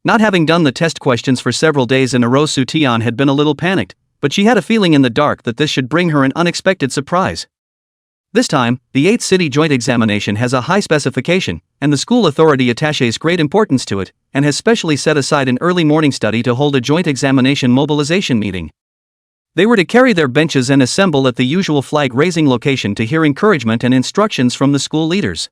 Not having done the test questions for several days in a row, Su Tian had been a little panicked, but she had a feeling in the dark that this should bring her an unexpected surprise. This time, the 8th City Joint Examination has a high specification, and the school authority attaches great importance to it, and has specially set aside an early morning study to hold a joint examination mobilization meeting. They were to carry their benches and assemble at the usual flag-raising location to hear encouragement and instructions from the school leaders.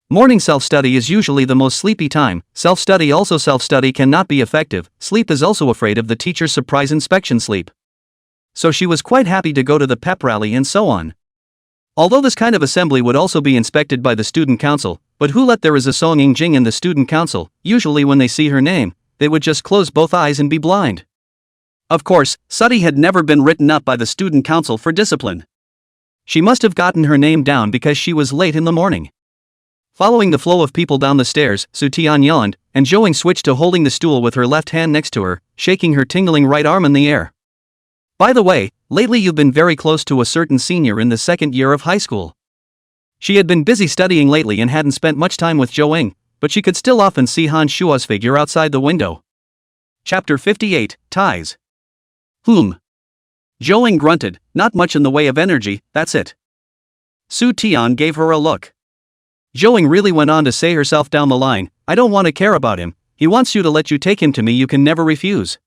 Morning self-study is usually the most sleepy time, self-study cannot be effective, sleep is also afraid of the teacher's surprise inspection sleep. So she was quite happy to go to the pep rally and so on. Although this kind of assembly would also be inspected by the student council, but who let there is a Song Ying-jing in the student council, usually when they see her name, they would just close both eyes and be blind. Of course, Suddy had never been written up by the student council for discipline. She must have gotten her name down because she was late in the morning. Following the flow of people down the stairs, Su Tian yawned, and Jo Ying switched to holding the stool with her left hand next to her, shaking her tingling right arm in the air. By the way, lately you've been very close to a certain senior in the second year of high school. She had been busy studying lately and hadn't spent much time with Jo Ying, but she could still often see Han Shua's figure outside the window. Chapter 58, Ties. Jo Ying grunted, not much in the way of energy, that's it. Su Tian gave her a look. Jo Ying really went on to say herself down the line, I don't want to care about him, he wants you to let you take him to me, you can never refuse.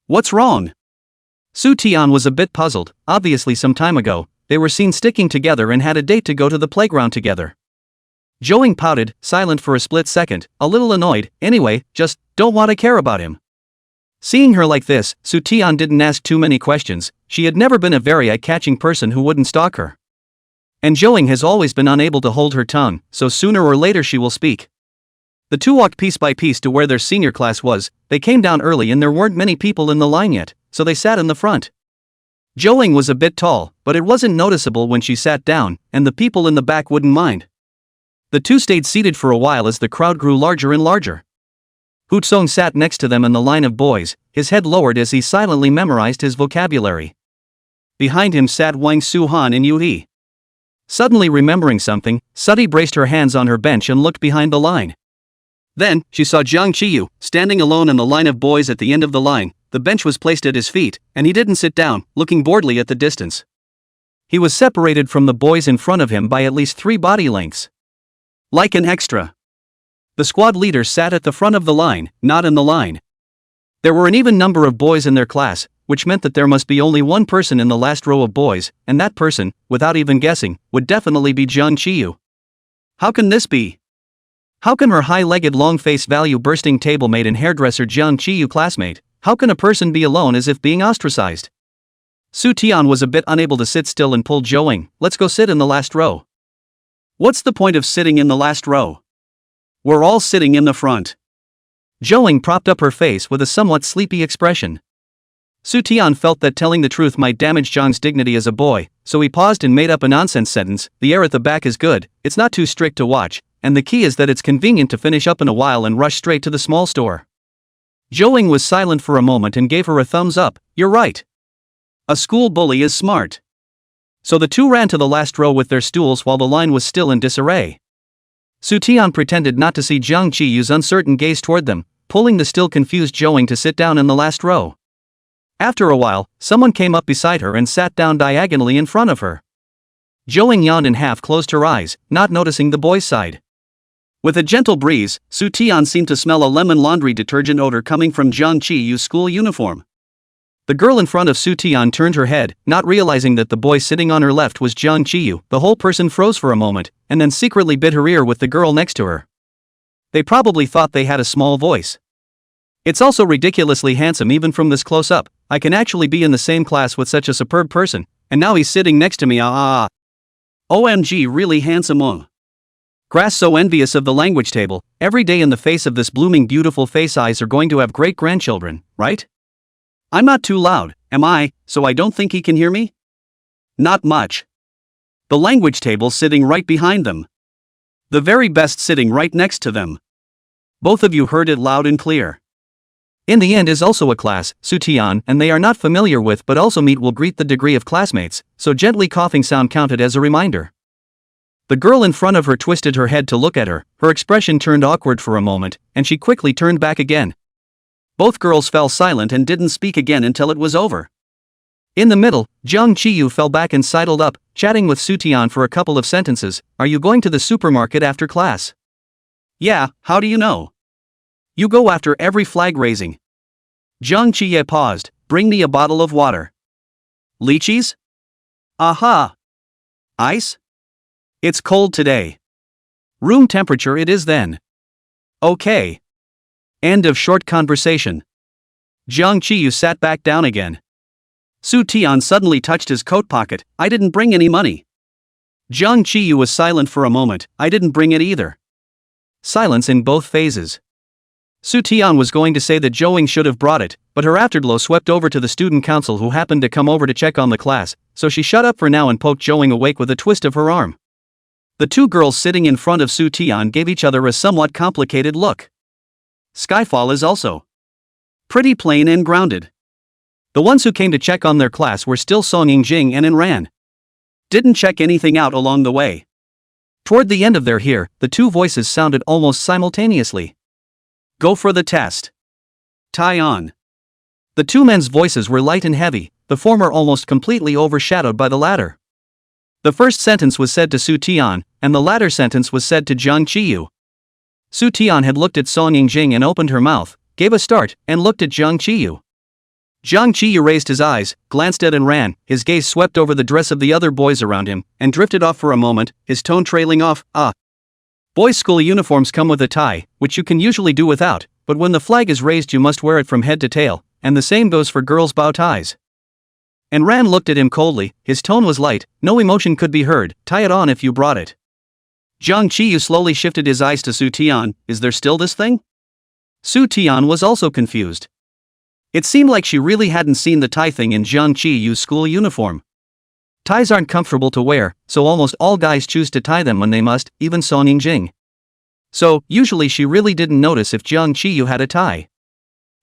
What's wrong? Su Tian was a bit puzzled, obviously some time ago, they were seen sticking together and had a date to go to the playground together. Jo Ying pouted, silent for a split second, a little annoyed, anyway, just, don't want to care about him. Seeing her like this, Su Tian didn't ask too many questions, she had never been a very eye-catching person who wouldn't stalk her. And Jo Ying has always been unable to hold her tongue, so sooner or later she will speak. The two walked piece by piece to where their senior class was, they came down early and there weren't many people in the line yet, so they sat in the front. Jo Ying was a bit tall, but it wasn't noticeable when she sat down, and the people in the back wouldn't mind. The two stayed seated for a while as the crowd grew larger and larger. Hu Tsong sat next to them in the line of boys, his head lowered as he silently memorized his vocabulary. Behind him sat Wang Su-han and Yu He. Suddenly remembering something, Suddy braced her hands on her bench and looked behind the line. Then, she saw Jiang Qiyu, standing alone in the line of boys at the end of the line, the bench was placed at his feet, and he didn't sit down, looking boredly at the distance. He was separated from the boys in front of him by at least 3 body lengths. Like an extra. The squad leader sat at the front of the line, not in the line. There were an even number of boys in their class, which meant that there must be only one person in the last row of boys, and that person, without even guessing, would definitely be Jiang Qiyu. How can this be? How can her high-legged long-face value-bursting table-mate and hairdresser Jiang Qiyu classmate, how can a person be alone as if being ostracized? Su Tian was a bit unable to sit still and pulled Jo Ying, let's go sit in the last row. What's the point of sitting in the last row? We're all sitting in the front. Jo Ying propped up her face with a somewhat sleepy expression. Tian felt that telling the truth might damage Zhang's dignity as a boy, so he paused and made up a nonsense sentence. The air at the back is good, it's not too strict to watch, and the key is that it's convenient to finish up in a while and rush straight to the small store. Zhou was silent for a moment and gave her a thumbs up. You're right. A school bully is smart. So the two ran to the last row with their stools while the line was still in disarray. Tian pretended not to see Zhang Qiyu's uncertain gaze toward them, pulling the still confused Zhou to sit down in the last row. After a while, someone came up beside her and sat down diagonally in front of her. Zhou yawned and half closed her eyes, not noticing the boy's side. With a gentle breeze, Tian seemed to smell a lemon laundry detergent odor coming from Zhang Qiyu's school uniform. The girl in front of Tian turned her head, not realizing that the boy sitting on her left was Zhang Qiyu. The whole person froze for a moment, and then secretly bit her ear with the girl next to her. They probably thought they had a small voice. It's also ridiculously handsome even from this close up. I can actually be in the same class with such a superb person, and now he's sitting next to me. OMG, really handsome. Grass so envious of the language table. Every day in the face of this blooming beautiful face eyes are going to have great-grandchildren, right? I'm not too loud, am I, so I don't think he can hear me? Not much. The language table sitting right behind them. The very best sitting right next to them. Both of you heard it loud and clear. In the end is also a class, Tian, and they are not familiar with but also meet will greet the degree of classmates, so gently coughing sound counted as a reminder. The girl in front of her twisted her head to look at her, her expression turned awkward for a moment, and she quickly turned back again. Both girls fell silent and didn't speak again until it was over. In the middle, Zhang Qiyu fell back and sidled up, chatting with Tian for a couple of sentences. Are you going to the supermarket after class? Yeah, how do you know? You go after every flag raising. Zhang Qiyu paused. Bring me a bottle of water. Lychees? Aha. Ice? It's cold today. Room temperature it is then. Okay. End of short conversation. Zhang Qiyu sat back down again. Tian suddenly touched his coat pocket. I didn't bring any money. Zhang Qiyu was silent for a moment. I didn't bring it either. Silence in both phases. Tian was going to say that Zhou should have brought it, but her afterglow swept over to the student council who happened to come over to check on the class, so she shut up for now and poked Zhou awake with a twist of her arm. The two girls sitting in front of Tian gave each other a somewhat complicated look. Skyfall is also pretty plain and grounded. The ones who came to check on their class were still Song Yingjing and Ran. Didn't check anything out along the way. Toward the end of their hear, the two voices sounded almost simultaneously. Go for the test. Tie on. The two men's voices were light and heavy, the former almost completely overshadowed by the latter. The first sentence was said to Tian, and the latter sentence was said to Zhang Qiyu. Tian had looked at Song Yingjing and opened her mouth, gave a start, and looked at Zhang Qiyu. Zhang Qiyu raised his eyes, glanced at and ran, his gaze swept over the dress of the other boys around him, and drifted off for a moment, his tone trailing off. Boys' school uniforms come with a tie, which you can usually do without, but when the flag is raised you must wear it from head to tail, and the same goes for girls' bow ties. And Ran looked at him coldly, his tone was light, no emotion could be heard. Tie it on if you brought it. Zhang Qiyu slowly shifted his eyes to Tian. Is there still this thing? Tian was also confused. It seemed like she really hadn't seen the tie thing in Zhang Qiyu's school uniform. Ties aren't comfortable to wear, so almost all guys choose to tie them when they must, even Song Yingjing. So, usually she really didn't notice if Zhang Qiyu had a tie.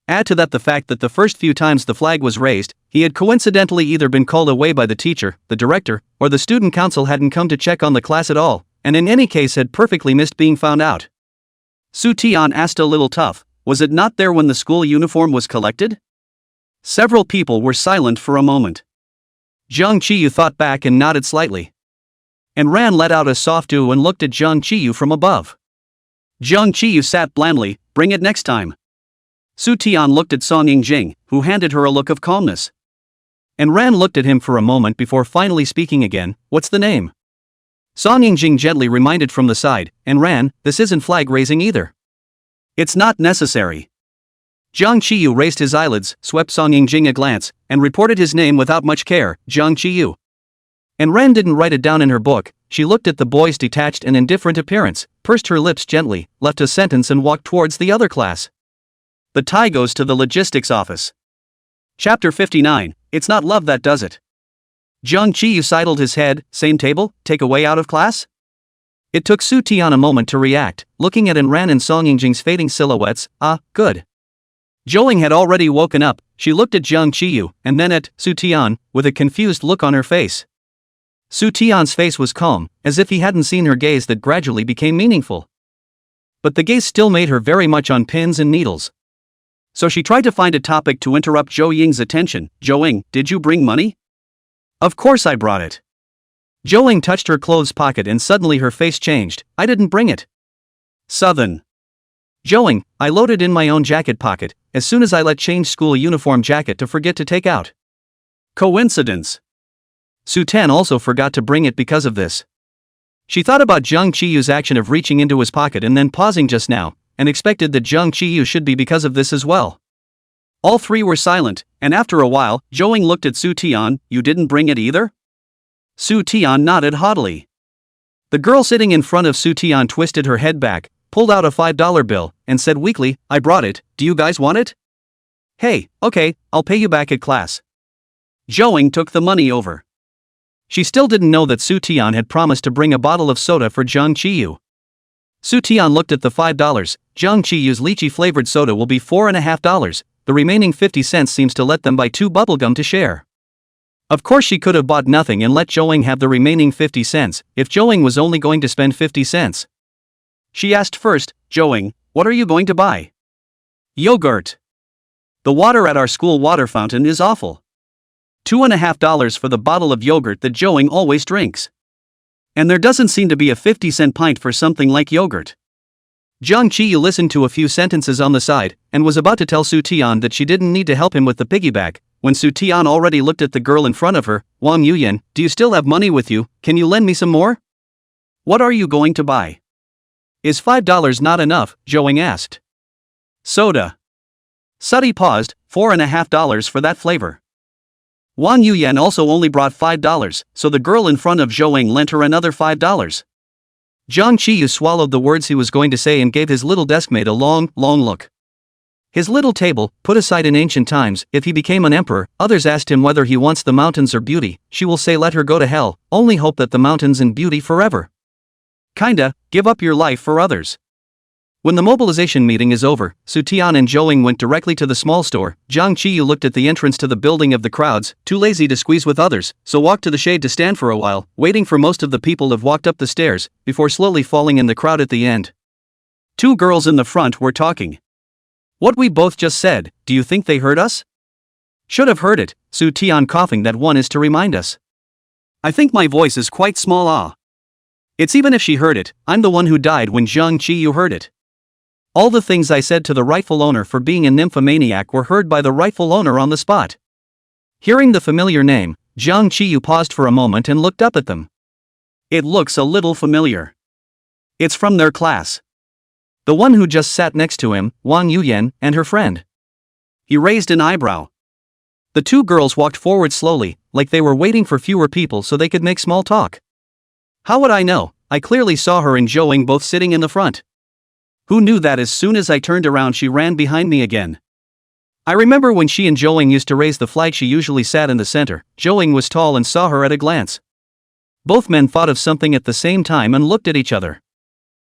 Add to that the fact that the first few times the flag was raised, he had coincidentally either been called away by the teacher, the director, or the student council hadn't come to check on the class at all, and in any case had perfectly missed being found out. Tian asked a little tough, was it not there when the school uniform was collected? Several people were silent for a moment. Zhang Qiyu thought back and nodded slightly. And Ran let out a soft ooh and looked at Zhang Qiyu from above. Zhang Qiyu sat blandly, bring it next time. Tian looked at Song Yingjing, who handed her a look of calmness. And Ran looked at him for a moment before finally speaking again, what's the name? Song Yingjing gently reminded from the side, and Ran, this isn't flag raising either. It's not necessary. Zhang Qiyu raised his eyelids, swept Song Yingjing a glance, and reported his name without much care, Zhang Qiyu. And Ran didn't write it down in her book. She looked at the boy's detached and indifferent appearance, pursed her lips gently, left a sentence and walked towards the other class. The tie goes to the logistics office. Chapter 59, It's Not Love That Does It. Jung Chi-yu sidled his head, same table, take away out of class? It took Su Tian a moment to react, looking at Ran and Song Yingjing's fading silhouettes. Good. Joing had already woken up. She looked at Jung Chi-yu, and then at Su Tian, with a confused look on her face. Su Tian's face was calm, as if he hadn't seen her gaze that gradually became meaningful. But the gaze still made her very much on pins and needles. So she tried to find a topic to interrupt Zhou Ying's attention. Zhou, did you bring money? Of course I brought it. Zhou Ying touched her clothes pocket and suddenly her face changed. I didn't bring it. Southern. Zhou Ying, I loaded in my own jacket pocket, as soon as I let change school uniform jacket to forget to take out. Coincidence. Su Tan also forgot to bring it because of this. She thought about Jung Chi-yu's action of reaching into his pocket and then pausing just now, and expected that Jung Chi-yu should be because of this as well. All three were silent, and after a while, Zhou Ying looked at Su Tian. You didn't bring it either? Su Tian nodded haughtily. The girl sitting in front of Su Tian twisted her head back, pulled out a $5 bill, and said weakly, I brought it, do you guys want it? Hey, okay, I'll pay you back at class. Zhou Ying took the money over. She still didn't know that Su Tian had promised to bring a bottle of soda for Jung Chi-yu. Su Tian looked at the $5. Jung Chi-yu's lychee-flavored soda will be $4.50, the remaining 50 cents seems to let them buy 2 bubblegum to share. Of course she could have bought nothing and let Zhou Ying have the remaining 50 cents, if Zhou Ying was only going to spend 50 cents. She asked first, Zhou Ying, what are you going to buy? Yogurt. The water at our school water fountain is awful. $2.50 for the bottle of yogurt that Zhou Ying always drinks. And there doesn't seem to be a 50-cent pint for something like yogurt. Jung Chi-yu listened to a few sentences on the side, and was about to tell Su Tian that she didn't need to help him with the piggyback, when Su Tian already looked at the girl in front of her. Wang Yuyan, do you still have money with you? Can you lend me some more? What are you going to buy? Is $5 not enough? Zhou Ying asked. Soda. Suddy paused. $4.50 for that flavor. Wang Yuyan also only brought $5, so the girl in front of Zhou Ying lent her another $5. Jung Chi-yu swallowed the words he was going to say and gave his little deskmate a long look. His little table, put aside in ancient times, if he became an emperor, others asked him whether he wants the mountains or beauty, she will say let her go to hell, only hope that the mountains and beauty forever. Kinda, give up your life for others. When the mobilization meeting is over, Su Tian and Zhou Ying went directly to the small store. Jung Chi-yu looked at the entrance to the building of the crowds, too lazy to squeeze with others, so walked to the shade to stand for a while, waiting for most of the people to have walked up the stairs, before slowly falling in the crowd at the end. 2 girls in the front were talking. What we both just said, do you think they heard us? Should have heard it, Su Tian coughing. That one is to remind us. I think my voice is quite small. It's even if she heard it, I'm the one who died when Jung Chi-yu heard it. All the things I said to the rightful owner for being a nymphomaniac were heard by the rightful owner on the spot. Hearing the familiar name, Jung Chi-yu paused for a moment and looked up at them. It looks a little familiar. It's from their class. The one who just sat next to him, Wang Yuyan, and her friend. He raised an eyebrow. The 2 girls walked forward slowly, like they were waiting for fewer people so they could make small talk. How would I know? I clearly saw her and Zhou Ying both sitting in the front. Who knew that as soon as I turned around she ran behind me again? I remember when she and Zhou Ying used to raise the flag she usually sat in the center. Zhou Ying was tall and saw her at a glance. Both men thought of something at the same time and looked at each other.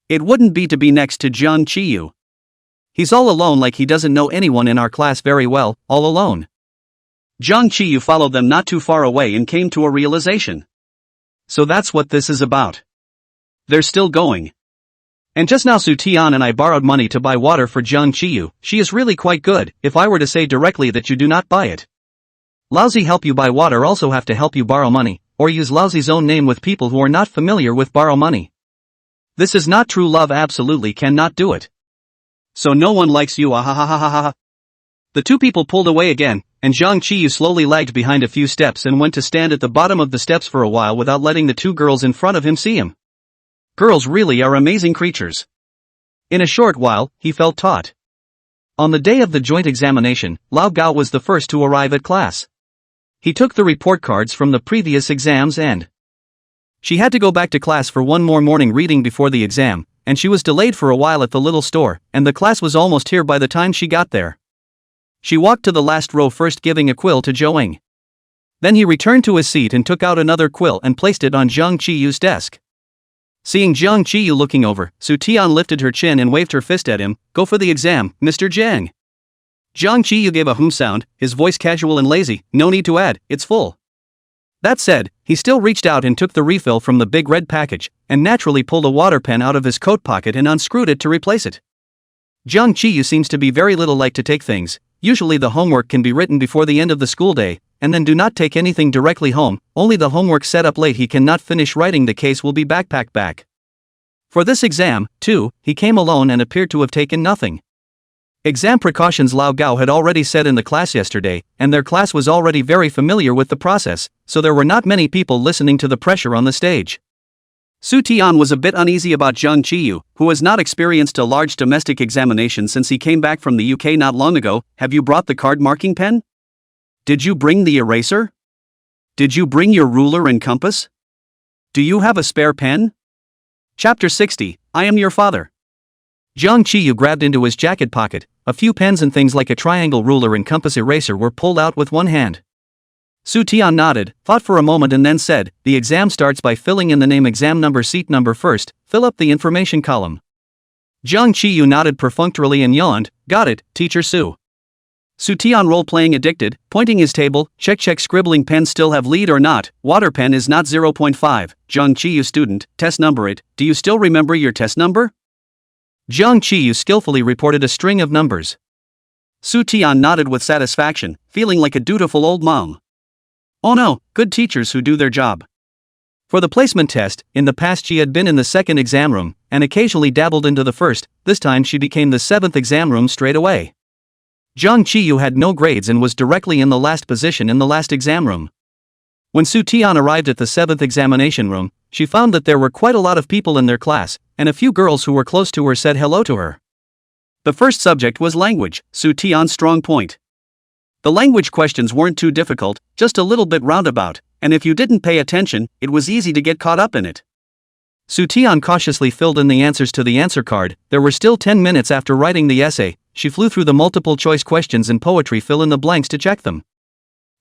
It wouldn't be to be next to Jung Chi-yu. He's all alone like he doesn't know anyone in our class very well, all alone. Jung Chi-yu followed them not too far away and came to a realization. So that's what this is about. They're still going. And just now Su Tian and I borrowed money to buy water for Jung Chi-yu. She is really quite good, if I were to say directly that you do not buy it. Lousy help you buy water also have to help you borrow money, or use Lousy's own name with people who are not familiar with borrow money. This is not true love, absolutely cannot do it. So no one likes you, ah. The 2 people pulled away again, and Jung Chi-yu slowly lagged behind a few steps and went to stand at the bottom of the steps for a while without letting the 2 girls in front of him see him. Girls really are amazing creatures. In a short while, he felt taut. On the day of the joint examination, Lao Gao was the first to arrive at class. He took the report cards from the previous exams and she had to go back to class for one more morning reading before the exam, and she was delayed for a while at the little store, and the class was almost here by the time she got there. She walked to the last row first, giving a quill to Joing. Then he returned to his seat and took out another quill and placed it on Jiang Qiyu's desk. Seeing Jiang Qiyu looking over, Su Tian lifted her chin and waved her fist at him. "Go for the exam, Mr. Jiang." Jiang Qiyu gave a sound, his voice casual and lazy. "No need to add, it's full." That said, he still reached out and took the refill from the big red package, and naturally pulled a water pen out of his coat pocket and unscrewed it to replace it. Jiang Qiyu seems to be very little like to take things. Usually the homework can be written before the end of the school day, and then do not take anything directly home. Only the homework set up late he cannot finish writing the case will be backpacked back. For this exam, too, he came alone and appeared to have taken nothing. Exam precautions Lao Gao had already said in the class yesterday, and their class was already very familiar with the process, so there were not many people listening to the pressure on the stage. Su Tian was a bit uneasy about Jiang Qiyu, who has not experienced a large domestic examination since he came back from the UK not long ago. "Have you brought the card marking pen? Did you bring the eraser? Did you bring your ruler and compass? Do you have a spare pen?" Chapter 60, I Am Your Father. Jiang Qiyu grabbed into his jacket pocket. A few pens and things like a triangle ruler and compass eraser were pulled out with one hand. Su Tian nodded, thought for a moment and then said, "The exam starts by filling in the name, exam number, seat number first, fill up the information column." Jiang Qiyu nodded perfunctorily and yawned. "Got it, Teacher Su." Su Tian role-playing addicted, pointing his table. Check scribbling pen still have lead or not, water pen is not 0.5, Jiang Qiyu student, test number it, do you still remember your test number? Jiang Qiyu skillfully reported a string of numbers. Su Tian nodded with satisfaction, feeling like a dutiful old mom. Oh no, good teachers who do their job. For the placement test, in the past she had been in the second exam room, and occasionally dabbled into the first. This time she became the seventh exam room straight away. Jiang Qiyu had no grades and was directly in the last position in the last exam room. When Su Tian arrived at the seventh examination room, she found that there were quite a lot of people in their class, and a few girls who were close to her said hello to her. The first subject was language, Su Tian's strong point. The language questions weren't too difficult, just a little bit roundabout, and if you didn't pay attention, it was easy to get caught up in it. Su Tian cautiously filled in the answers to the answer card. There were still 10 minutes after writing the essay. She flew through the multiple choice questions and poetry fill in the blanks to check them.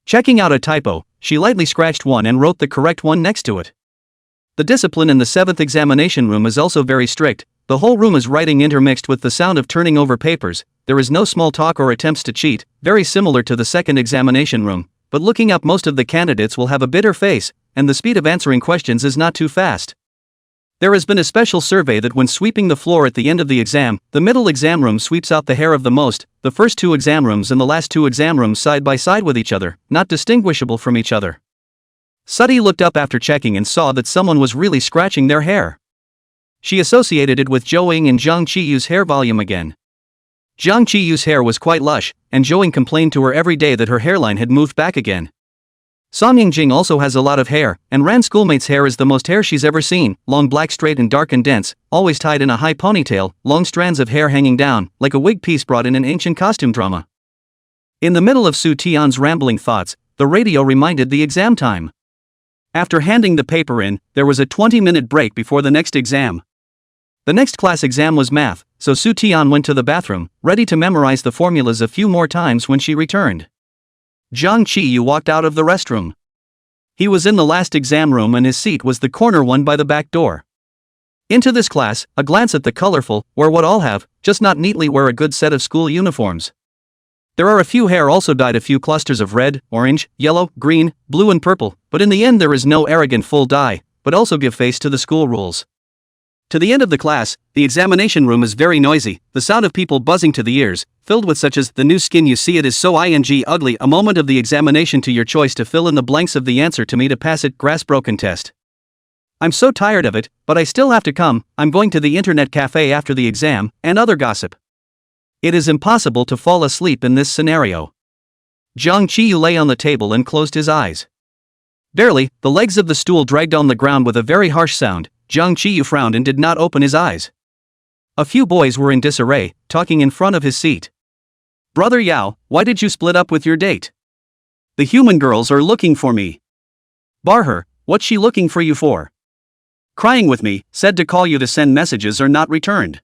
Checking out a typo, she lightly scratched one and wrote the correct one next to it. The discipline in the seventh examination room is also very strict. The whole room is writing intermixed with the sound of turning over papers. There is no small talk or attempts to cheat, very similar to the second examination room, but looking up, most of the candidates will have a bitter face, and the speed of answering questions is not too fast. There has been a special survey that when sweeping the floor at the end of the exam, the middle exam room sweeps out the hair of the most, the first two exam rooms and the last two exam rooms side by side with each other, not distinguishable from each other. Sudhi looked up after checking and saw that someone was really scratching their hair. She associated it with Zhou and Jiang Qiyu's hair volume again. Jiang Qiyu's hair was quite lush, and Zhou complained to her every day that her hairline had moved back again. Song Yingjing also has a lot of hair, and Ran's schoolmate's hair is the most hair she's ever seen, long, black, straight and dark and dense, always tied in a high ponytail, long strands of hair hanging down, like a wig piece brought in an ancient costume drama. In the middle of Su Tian's rambling thoughts, the radio reminded the exam time. After handing the paper in, there was a 20-minute break before the next exam. The next class exam was math, so Su Tian went to the bathroom, ready to memorize the formulas a few more times when she returned. Jiang Qiyu walked out of the restroom. He was in the last exam room and his seat was the corner one by the back door. Into this class, a glance at the colorful, wear what all have, just not neatly wear a good set of school uniforms. There are a few hair also dyed a few clusters of red, orange, yellow, green, blue and purple, but in the end there is no arrogant full dye, but also give face to the school rules. To the end of the class, the examination room is very noisy, the sound of people buzzing to the ears, filled with such as, the new skin you see it is so ugly, a moment of the examination to your choice to fill in the blanks of the answer to me to pass it, grass broken test. I'm so tired of it, but I still have to come, I'm going to the internet cafe after the exam, and other gossip. It is impossible to fall asleep in this scenario. Jiang Qiyu lay on the table and closed his eyes. Barely, the legs of the stool dragged on the ground with a very harsh sound. Jiang Qiyu frowned and did not open his eyes. A few boys were in disarray, talking in front of his seat. Brother Yao, why did you split up with your date? The human girls are looking for me. Bar her, what's she looking for you for? Crying with me, said to call you to send messages are not returned.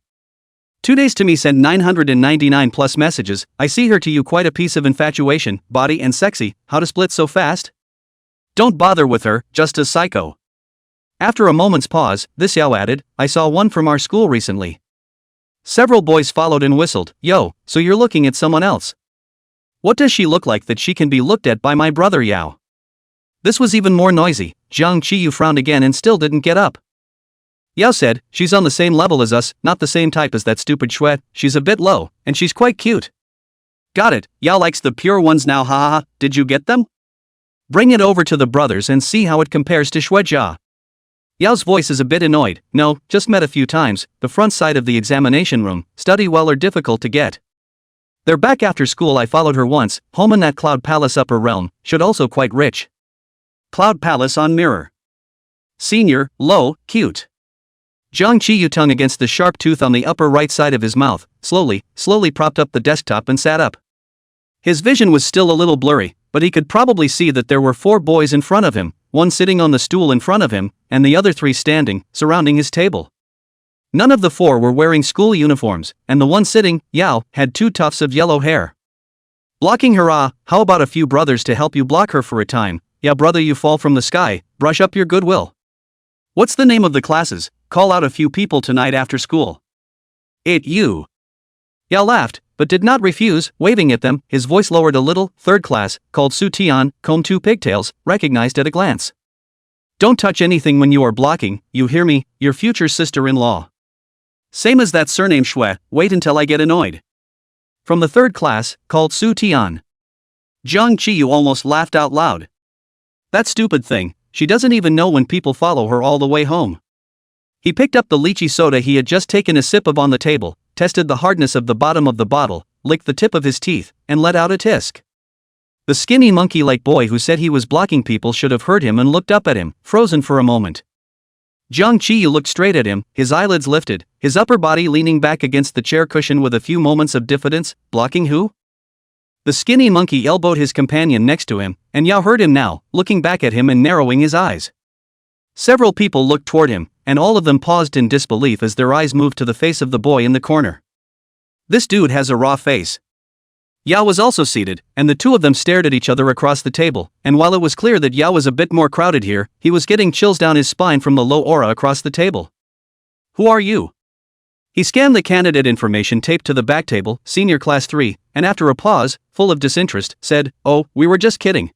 2 days to me sent 999 plus messages. I see her to you quite a piece of infatuation, body and sexy, how to split so fast? Don't bother with her, just a psycho. After a moment's pause, this Yao added, I saw one from our school recently. Several boys followed and whistled, yo, so you're looking at someone else. What does she look like that she can be looked at by my brother Yao? This was even more noisy. Jiang Qiyu frowned again and still didn't get up. Yao said, she's on the same level as us, not the same type as that stupid Shui, she's a bit low, and she's quite cute. Got it, Yao likes the pure ones now, haha, did you get them? Bring it over to the brothers and see how it compares to Shuejia. Yao's voice is a bit annoyed, no, just met a few times, the front side of the examination room, study well or difficult to get. They're back after school, I followed her once, home in that Cloud Palace upper realm, should also quite rich. Cloud Palace on mirror. Senior, low, cute. Jiang Qiyu tongue against the sharp tooth on the upper right side of his mouth, slowly propped up the desktop and sat up. His vision was still a little blurry, but he could probably see that there were 4 boys in front of him, one sitting on the stool in front of him, and the other 3 standing, surrounding his table. None of the 4 were wearing school uniforms, and the one sitting, Yao, had 2 tufts of yellow hair. Blocking her, how about a few brothers to help you block her for a time? Yeah, brother, you fall from the sky, brush up your goodwill. What's the name of the classes? Call out a few people tonight after school. You. Yao laughed, but did not refuse, waving at them, his voice lowered a little. 3rd class, called Su Tian, comb 2 pigtails, recognized at a glance. Don't touch anything when you are blocking, you hear me, your future sister-in-law. Same as that surname Shui, wait until I get annoyed. From the 3rd class, called Su Tian. Jiang Qiyu almost laughed out loud. That stupid thing, she doesn't even know when people follow her all the way home. He picked up the lychee soda he had just taken a sip of on the table, tested the hardness of the bottom of the bottle, licked the tip of his teeth, and let out a tisk. The skinny monkey-like boy who said he was blocking people should have heard him and looked up at him, frozen for a moment. Jiang Qiyu looked straight at him, his eyelids lifted, his upper body leaning back against the chair cushion with a few moments of diffidence. Blocking who? The skinny monkey elbowed his companion next to him, and Yao heard him now, looking back at him and narrowing his eyes. Several people looked toward him, and all of them paused in disbelief as their eyes moved to the face of the boy in the corner. This dude has a raw face. Yao was also seated, and the 2 of them stared at each other across the table, and while it was clear that Yao was a bit more crowded here, he was getting chills down his spine from the low aura across the table. Who are you? He scanned the candidate information taped to the back table, senior class 3, and after a pause, full of disinterest, said, oh, we were just kidding.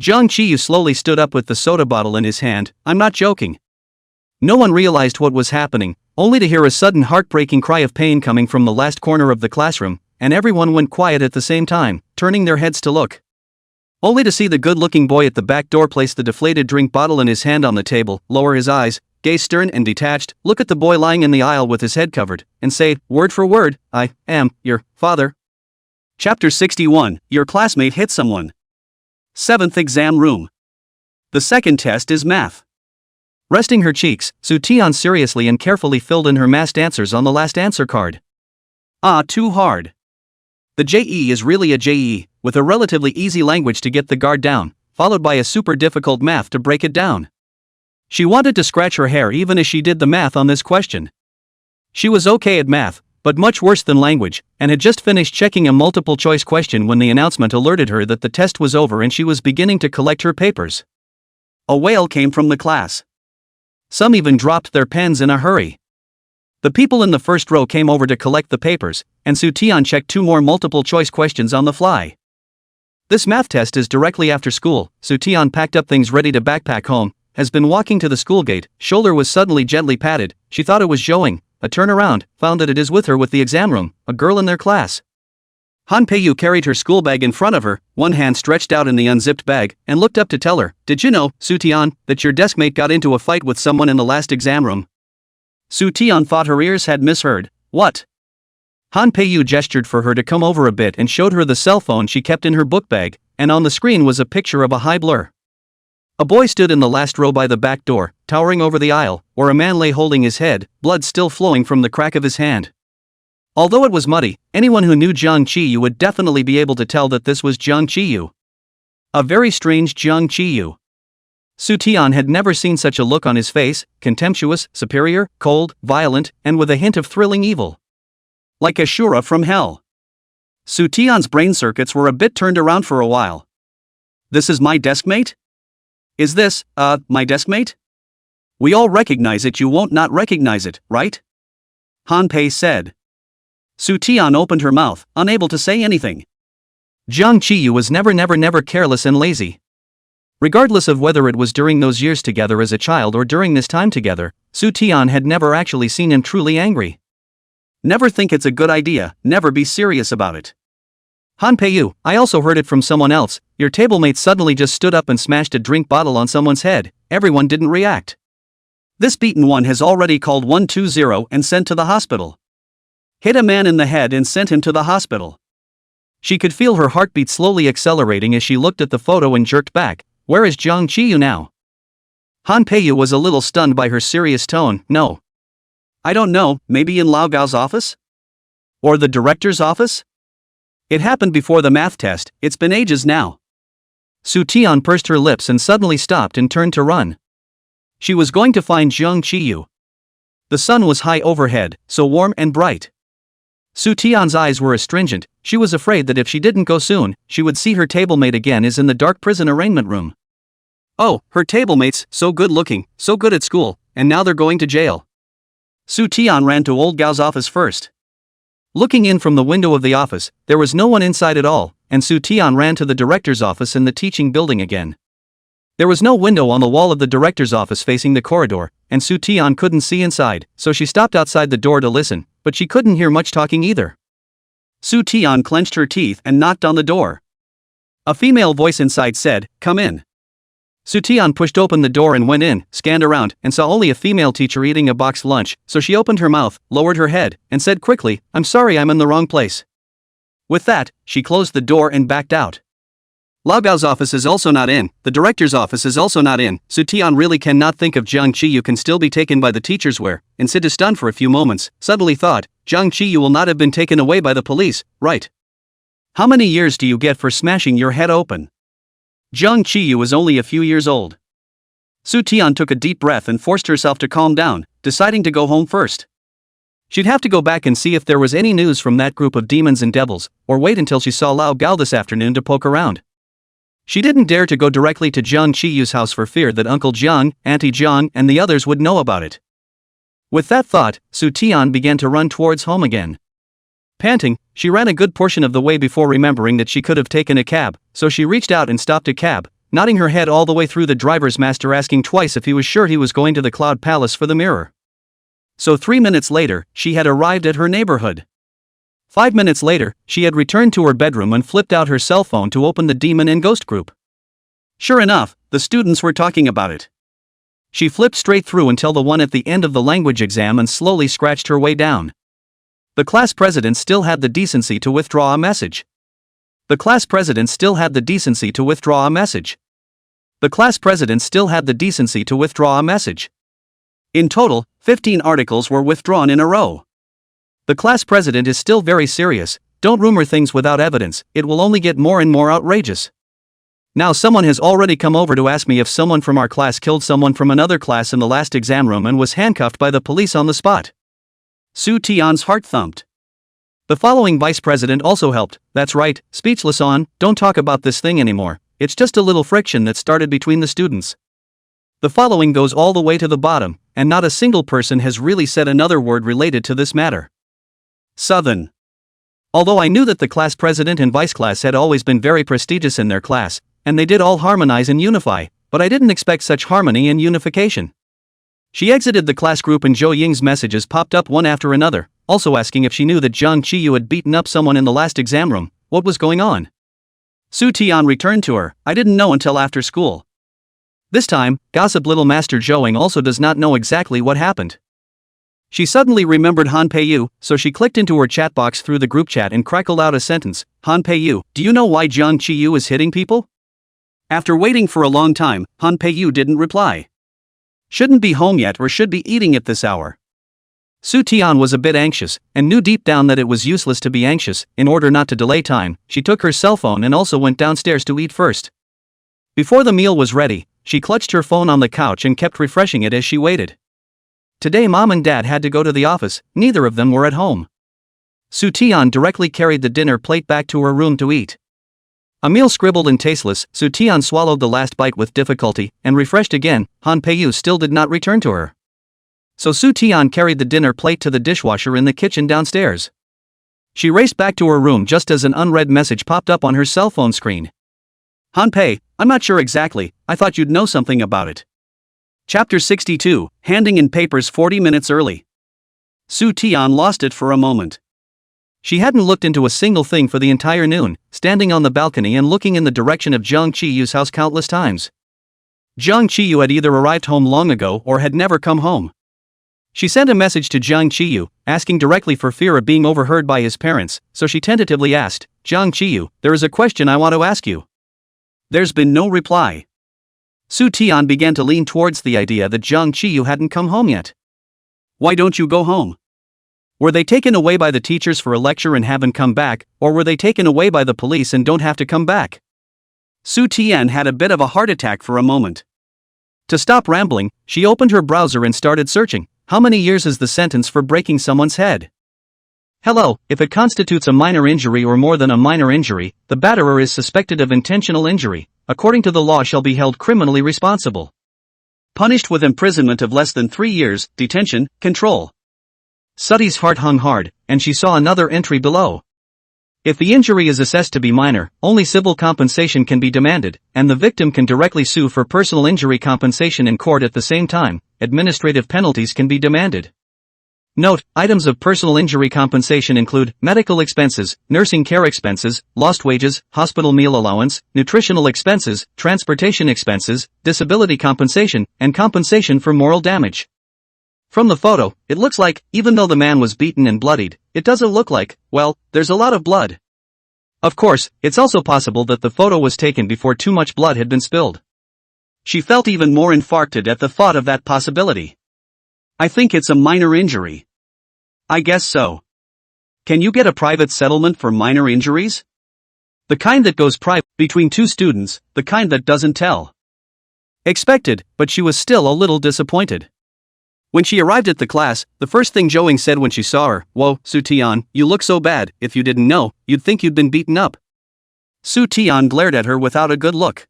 Jiang Qiyu slowly stood up with the soda bottle in his hand, I'm not joking. No one realized what was happening, only to hear a sudden heartbreaking cry of pain coming from the last corner of the classroom, and everyone went quiet at the same time, turning their heads to look. Only to see the good-looking boy at the back door place the deflated drink bottle in his hand on the table, lower his eyes, gaze stern and detached, look at the boy lying in the aisle with his head covered, and say, word for word, I am your father. Chapter 61, Your classmate hit someone. 7th exam room. The second test is math. Resting her cheeks, Su Tian seriously and carefully filled in her masked answers on the last answer card. Too hard. The JE is really a JE, with a relatively easy language to get the guard down, followed by a super difficult math to break it down. She wanted to scratch her hair even as she did the math on this question. She was okay at math, but much worse than language, and had just finished checking a multiple choice question when the announcement alerted her that the test was over and she was beginning to collect her papers. A wail came from the class. Some even dropped their pens in a hurry. The people in the first row came over to collect the papers, and Su Tian checked 2 more multiple choice questions on the fly. This math test is directly after school. Su Tian packed up things ready to backpack home, has been walking to the school gate, shoulder was suddenly gently patted, she thought it was Zhouing, a turn around, found that it is with her with the exam room, a girl in their class. Han Peiyu carried her school bag in front of her, one hand stretched out in the unzipped bag, and looked up to tell her, did you know, Su Tian, that your deskmate got into a fight with someone in the last exam room? Su Tian thought her ears had misheard. What? Han Peiyu gestured for her to come over a bit and showed her the cell phone she kept in her book bag, and on the screen was a picture of a high blur. A boy stood in the last row by the back door, towering over the aisle, where a man lay holding his head, blood still flowing from the crack of his hand. Although it was muddy, anyone who knew Jiang Qiyu would definitely be able to tell that this was Jiang Qiyu. A very strange Jiang Qiyu. Su Tian had never seen such a look on his face, contemptuous, superior, cold, violent, and with a hint of thrilling evil. Like a Shura from hell. Soo-Taeon's brain circuits were a bit turned around for a while. This is my deskmate? Is this, my deskmate? We all recognize it, you won't not recognize it, right? Hanpei said. Soo-Taeon opened her mouth, unable to say anything. Jang Chi-yu was never careless and lazy. Regardless of whether it was during those years together as a child or during this time together, Soo-Taeon had never actually seen him truly angry. Never think it's a good idea, never be serious about it. Hanpei-yu, I also heard it from someone else, your tablemate suddenly just stood up and smashed a drink bottle on someone's head, everyone didn't react. This beaten one has already called 120 and sent to the hospital. Hit a man in the head and sent him to the hospital. She could feel her heartbeat slowly accelerating as she looked at the photo and jerked back. Where is Jang Chi-yu now? Hanpei-yu was a little stunned by her serious tone. No. I don't know, maybe in Lao Gao's office? Or the director's office? It happened before the math test, it's been ages now. Soo-Taeon pursed her lips and suddenly stopped and turned to run. She was going to find Jang Chi-yu. The sun was high overhead, so warm and bright. Soo-Taeon's eyes were astringent. She was afraid that if she didn't go soon, she would see her tablemate again as in the dark prison arraignment room. Oh, her tablemates, so good looking, so good at school, and now they're going to jail. Soo-Taeon ran to old Gao's office first. Looking in from the window of the office, there was no one inside at all, and Soo-Taeon ran to the director's office in the teaching building again. There was no window on the wall of the director's office facing the corridor, and Soo-Taeon couldn't see inside, so she stopped outside the door to listen, but she couldn't hear much talking either. Soo-Taeon clenched her teeth and knocked on the door. A female voice inside said, "Come in." Soo-Taeon pushed open the door and went in, scanned around, and saw only a female teacher eating a boxed lunch, so she opened her mouth, lowered her head, and said quickly, "I'm sorry, I'm in the wrong place." With that, she closed the door and backed out. Lao Gao's office is also not in, the director's office is also not in. Soo-Taeon really cannot think if Jang Chi-yu can still be taken by the teachers where, and Sid is stunned for a few moments, suddenly thought, Jang Chi-yu will not have been taken away by the police, right? How many years do you get for smashing your head open? Jang Chi-yu was only a few years old. Soo-Taeon took a deep breath and forced herself to calm down, deciding to go home first. She'd have to go back and see if there was any news from that group of demons and devils, or wait until she saw Lao Gao this afternoon to poke around. She didn't dare to go directly to Jang Chi-yu's house for fear that Uncle Jiang, Auntie Jiang, and the others would know about it. With that thought, Soo-Taeon began to run towards home again. Panting, she ran a good portion of the way before remembering that she could have taken a cab, so she reached out and stopped a cab, nodding her head all the way through the driver's master asking twice if he was sure he was going to the Cloud Palace for the mirror. So 3 minutes later, she had arrived at her neighborhood. 5 minutes later, she had returned to her bedroom and flipped out her cell phone to open the Demon and Ghost group. Sure enough, the students were talking about it. She flipped straight through until the one at the end of the language exam and slowly scratched her way down. The class president still had the decency to withdraw a message. The class president still had the decency to withdraw a message. The class president still had the decency to withdraw a message. In total, 15 articles were withdrawn in a row. The class president is still very serious. Don't rumor things without evidence, it will only get more and more outrageous. Now someone has already come over to ask me if someone from our class killed someone from another class in the last exam room and was handcuffed by the police on the spot. Soo-Taeon's heart thumped. The following vice president also helped. That's right, speechless on, don't talk about this thing anymore, it's just a little friction that started between the students. The following goes all the way to the bottom, and not a single person has really said another word related to this matter. Southern. Although I knew that the class president and vice class had always been very prestigious in their class, and they did all harmonize and unify, but I didn't expect such harmony and unification. She exited the class group and Zhou Ying's messages popped up one after another, also asking if she knew that Jang Chi-yu had beaten up someone in the last exam room, what was going on. Soo-Taeon returned to her, I didn't know until after school. This time, gossip little master Zhou Ying also does not know exactly what happened. She suddenly remembered Hanpei-yu, so she clicked into her chat box through the group chat and crackled out a sentence, Hanpei-yu, do you know why Jang Chi-yu is hitting people? After waiting for a long time, Hanpei-yu didn't reply. Shouldn't be home yet or should be eating at this hour. Soo-Taeon was a bit anxious, and knew deep down that it was useless to be anxious. In order not to delay time, she took her cell phone and also went downstairs to eat first. Before the meal was ready, she clutched her phone on the couch and kept refreshing it as she waited. Today Mom and Dad had to go to the office, neither of them were at home. Su Tian directly carried the dinner plate back to her room to eat. A meal scribbled and tasteless, Su Tian swallowed the last bite with difficulty, and refreshed again. Han Peiyu still did not return to her. So Su Tian carried the dinner plate to the dishwasher in the kitchen downstairs. She raced back to her room just as an unread message popped up on her cell phone screen. Han Pei, I'm not sure exactly, I thought you'd know something about it. Chapter 62, Handing in Papers 40 minutes early. Su Tian lost it for a moment. She hadn't looked into a single thing for the entire noon, standing on the balcony and looking in the direction of Zhang Qiyu's house countless times. Zhang Qiyu had either arrived home long ago or had never come home. She sent a message to Zhang Qiyu, asking directly for fear of being overheard by his parents, so she tentatively asked, Zhang Qiyu, there is a question I want to ask you. There's been no reply. Su Tian began to lean towards the idea that Zhang Qiyu hadn't come home yet. Why don't you go home? Were they taken away by the teachers for a lecture and haven't come back, or were they taken away by the police and don't have to come back? Su Tian had a bit of a heart attack for a moment. To stop rambling, she opened her browser and started searching. How many years is the sentence for breaking someone's head? Hello, if it constitutes a minor injury or more than a minor injury, the batterer is suspected of intentional injury, according to the law shall be held criminally responsible. Punished with imprisonment of less than 3 years, detention, control. Suti's heart hung hard, and she saw another entry below. If the injury is assessed to be minor, only civil compensation can be demanded, and the victim can directly sue for personal injury compensation in court at the same time. Administrative penalties can be demanded. Note, items of personal injury compensation include medical expenses, nursing care expenses, lost wages, hospital meal allowance, nutritional expenses, transportation expenses, disability compensation, and compensation for moral damage. From the photo, it looks like, even though the man was beaten and bloodied, it doesn't look like, well, there's a lot of blood. Of course, it's also possible that the photo was taken before too much blood had been spilled. She felt even more infarcted at the thought of that possibility. I think it's a minor injury. I guess so. Can you get a private settlement for minor injuries? The kind that goes private, between two students, the kind that doesn't tell. Expected, but she was still a little disappointed. When she arrived at the class, the first thing Zhou Ying said when she saw her, "Whoa, Su Tian, you look so bad, if you didn't know, you'd think you'd been beaten up." Su Tian glared at her without a good look.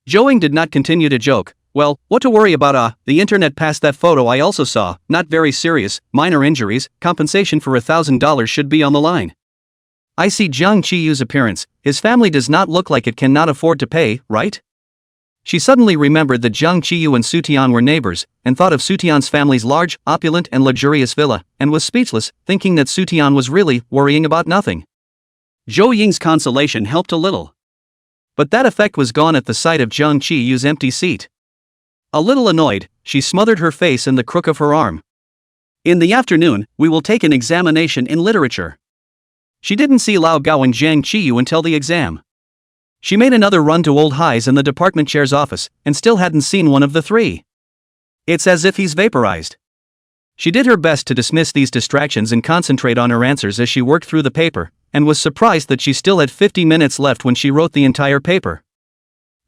Zhou Ying did not continue to joke, "Well, what to worry about the internet passed that photo I also saw, not very serious, minor injuries, compensation for $1,000 should be on the line. I see Zhang Qiyu's appearance, his family does not look like it cannot afford to pay, right?" She suddenly remembered that Zhang Qiyu and Su Tian were neighbors, and thought of Su Tian's family's large, opulent and luxurious villa, and was speechless, thinking that Su Tian was really worrying about nothing. Zhou Ying's consolation helped a little. But that effect was gone at the sight of Zhang Qiyu's empty seat. A little annoyed, she smothered her face in the crook of her arm. "In the afternoon, we will take an examination in literature." She didn't see Lao Gao and Zhang Qiyu until the exam. She made another run to Old High's in the department chair's office, and still hadn't seen one of the three. It's as if he's vaporized. She did her best to dismiss these distractions and concentrate on her answers as she worked through the paper, and was surprised that she still had 50 minutes left when she wrote the entire paper.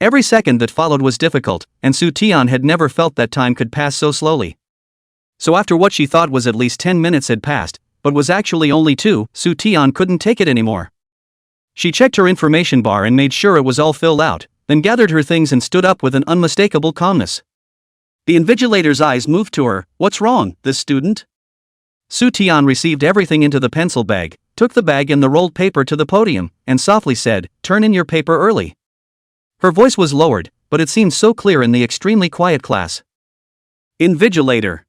Every second that followed was difficult, and Su Tian had never felt that time could pass so slowly. So after what she thought was at least 10 minutes had passed, but was actually only 2, Su Tian couldn't take it anymore. She checked her information bar and made sure it was all filled out, then gathered her things and stood up with an unmistakable calmness. The invigilator's eyes moved to her. "What's wrong, this student?" Su Tian received everything into the pencil bag, took the bag and the rolled paper to the podium, and softly said, "Turn in your paper early." Her voice was lowered, but it seemed so clear in the extremely quiet class. "Invigilator.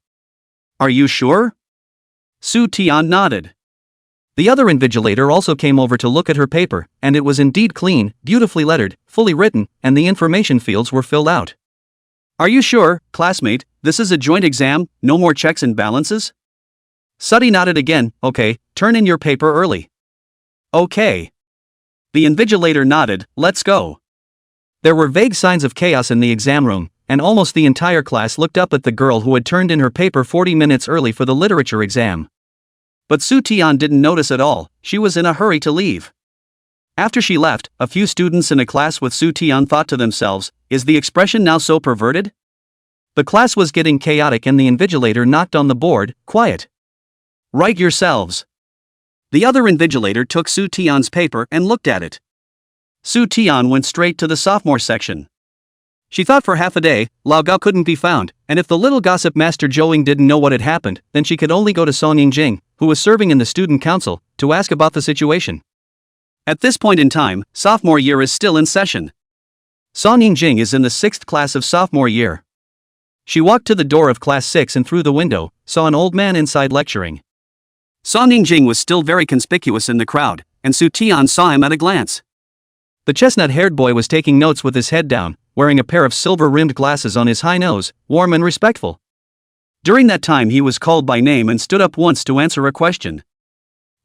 Are you sure?" Su Tian nodded. The other invigilator also came over to look at her paper, and it was indeed clean, beautifully lettered, fully written, and the information fields were filled out. "Are you sure, classmate, this is a joint exam, no more checks and balances?" Suddy nodded again. "Okay, turn in your paper early." "Okay." The invigilator nodded. "Let's go." There were vague signs of chaos in the exam room, and almost the entire class looked up at the girl who had turned in her paper 40 minutes early for the literature exam. But Su Tian didn't notice at all, she was in a hurry to leave. After she left, a few students in a class with Su Tian thought to themselves, "Is the expression now so perverted?" The class was getting chaotic and the invigilator knocked on the board. "Quiet. Write yourselves." The other invigilator took Su Tian's paper and looked at it. Su Tian went straight to the sophomore section. She thought for half a day, Lao Gao couldn't be found, and if the little gossip master Zhouing didn't know what had happened, then she could only go to Song Yingjing, who was serving in the student council, to ask about the situation. At this point in time, sophomore year is still in session. Song Yingjing is in the 6th class of sophomore year. She walked to the door of class 6 and through the window, saw an old man inside lecturing. Song Yingjing was still very conspicuous in the crowd, and Su Tian saw him at a glance. The chestnut-haired boy was taking notes with his head down, wearing a pair of silver-rimmed glasses on his high nose, warm and respectful. During that time he was called by name and stood up once to answer a question.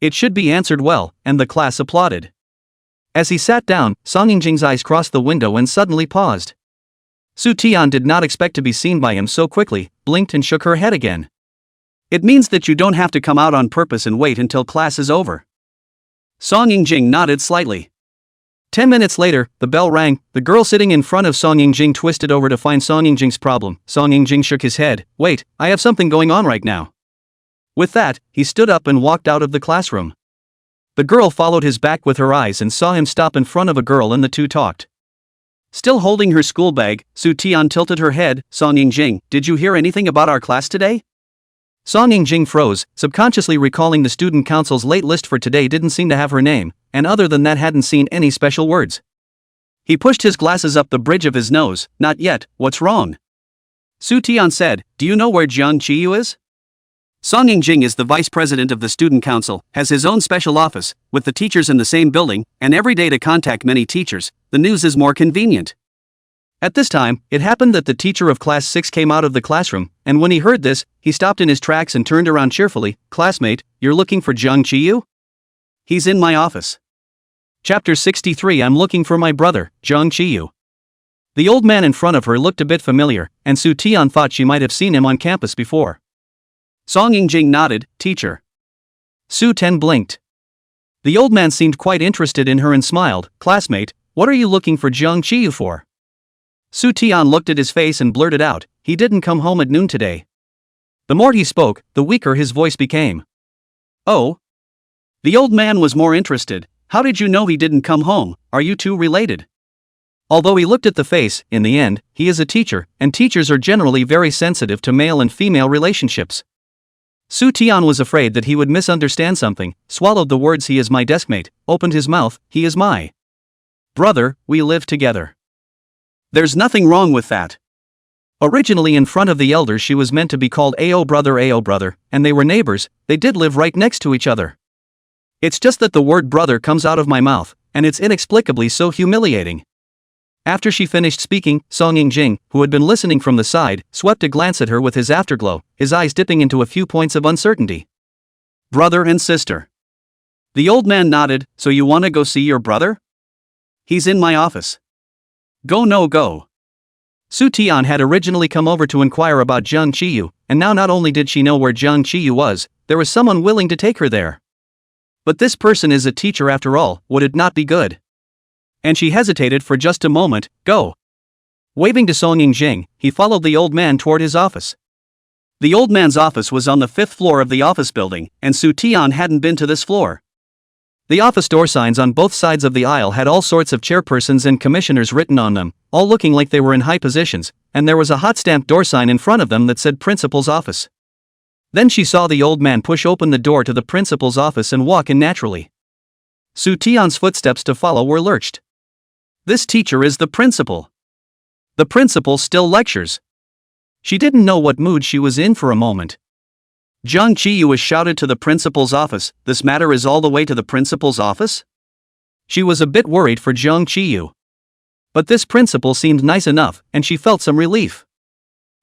It should be answered well, and the class applauded. As he sat down, Song Yingjing's eyes crossed the window and suddenly paused. Su Tian did not expect to be seen by him so quickly, blinked and shook her head again. It means that you don't have to come out on purpose and wait until class is over. Song Yingjing nodded slightly. 10 minutes later, the bell rang. The girl sitting in front of Song Yingjing twisted over to find Song Yingjing's problem. Song Yingjing shook his head. Wait, I have something going on right now. With that, he stood up and walked out of the classroom. The girl followed his back with her eyes and saw him stop in front of a girl, and the two talked. Still holding her school bag, Su Tian tilted her head. Song Yingjing, did you hear anything about our class today? Song Yingjing froze, subconsciously recalling the student council's late list for today didn't seem to have her name, and other than that hadn't seen any special words. He pushed his glasses up the bridge of his nose. Not yet, what's wrong? Su Tian said, do you know where Jiang Qiyu is? Song Yingjing is the vice president of the student council, has his own special office, with the teachers in the same building, and every day to contact many teachers. The news is more convenient. At this time, it happened that the teacher of class 6 came out of the classroom, and when he heard this, he stopped in his tracks and turned around cheerfully. Classmate, you're looking for Jiang Qiyu? He's in my office. Chapter 63. I'm looking for my brother, Jiang Qiyu. The old man in front of her looked a bit familiar, and Su Tian thought she might have seen him on campus before. Song Yingjing nodded. Teacher. Su Tian blinked. The old man seemed quite interested in her and smiled. Classmate, what are you looking for Jiang Qiyu for? Su Tian looked at his face and blurted out, he didn't come home at noon today. The more he spoke, the weaker his voice became. Oh? The old man was more interested. How did you know he didn't come home? Are you two related? Although he looked at the face, in the end, he is a teacher, and teachers are generally very sensitive to male and female relationships. Su Tian was afraid that he would misunderstand something, swallowed the words he is my deskmate, opened his mouth, he is my brother, we live together. There's nothing wrong with that. Originally in front of the elders she was meant to be called Ao brother, and they were neighbors, they did live right next to each other. It's just that the word brother comes out of my mouth, and it's inexplicably so humiliating. After she finished speaking, Song Yingjing, who had been listening from the side, swept a glance at her with his afterglow, his eyes dipping into a few points of uncertainty. Brother and sister. The old man nodded. So you want to go see your brother? He's in my office. Go no go. Su Tian had originally come over to inquire about Jiang Qiyu, and now not only did she know where Jiang Qiyu was, there was someone willing to take her there. But this person is a teacher after all, would it not be good? And she hesitated for just a moment. Go. Waving to Song Yingjing, he followed the old man toward his office. The old man's office was on the 5th floor of the office building, and Su Tian hadn't been to this floor. The office door signs on both sides of the aisle had all sorts of chairpersons and commissioners written on them, all looking like they were in high positions, and there was a hot stamped door sign in front of them that said Principal's Office. Then she saw the old man push open the door to the principal's office and walk in naturally. Su Tian's footsteps to follow were lurched. This teacher is the principal. The principal still lectures. She didn't know what mood she was in for a moment. Jiang Qiyu was shouted to the principal's office. This matter is all the way to the principal's office? She was a bit worried for Jiang Qiyu. But this principal seemed nice enough, and she felt some relief.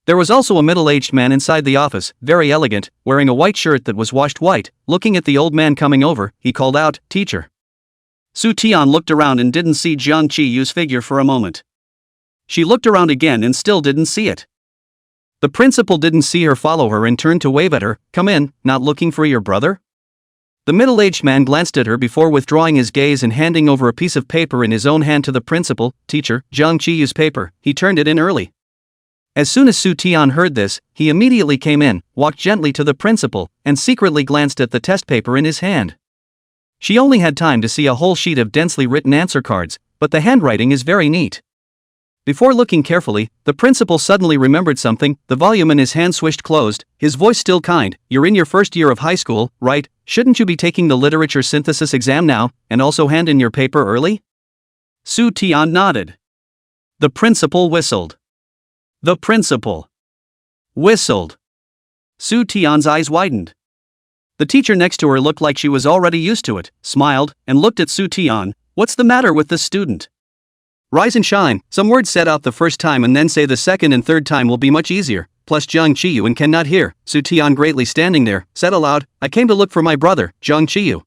There was also a middle-aged man inside the office, very elegant, wearing a white shirt that was washed white. Looking at the old man coming over, he called out, Teacher. Su Tian looked around and didn't see Jiang Qiyu's figure for a moment. She looked around again and still didn't see it. The principal didn't see her follow her and turned to wave at her. Come in, not looking for your brother? The middle-aged man glanced at her before withdrawing his gaze and handing over a piece of paper in his own hand to the principal. Teacher, Jiang Qiyu's paper. He turned it in early. As soon as Su Tian heard this, he immediately came in, walked gently to the principal, and secretly glanced at the test paper in his hand. She only had time to see a whole sheet of densely written answer cards, but the handwriting is very neat. Before looking carefully, the principal suddenly remembered something. The volume in his hand swished closed, his voice still kind. You're in your first year of high school, right? Shouldn't you be taking the literature synthesis exam now, and also hand in your paper early? Su Tian nodded. The principal whistled. The principal whistled. Su Tian's eyes widened. The teacher next to her looked like she was already used to it, smiled, and looked at Su Tian. What's the matter with this student? Rise and shine. Some words said out the first time and then say the second and third time will be much easier. Plus Jiang Qiyu cannot hear. Su Tian, greatly standing there, said aloud, I came to look for my brother, Jiang Qiyu.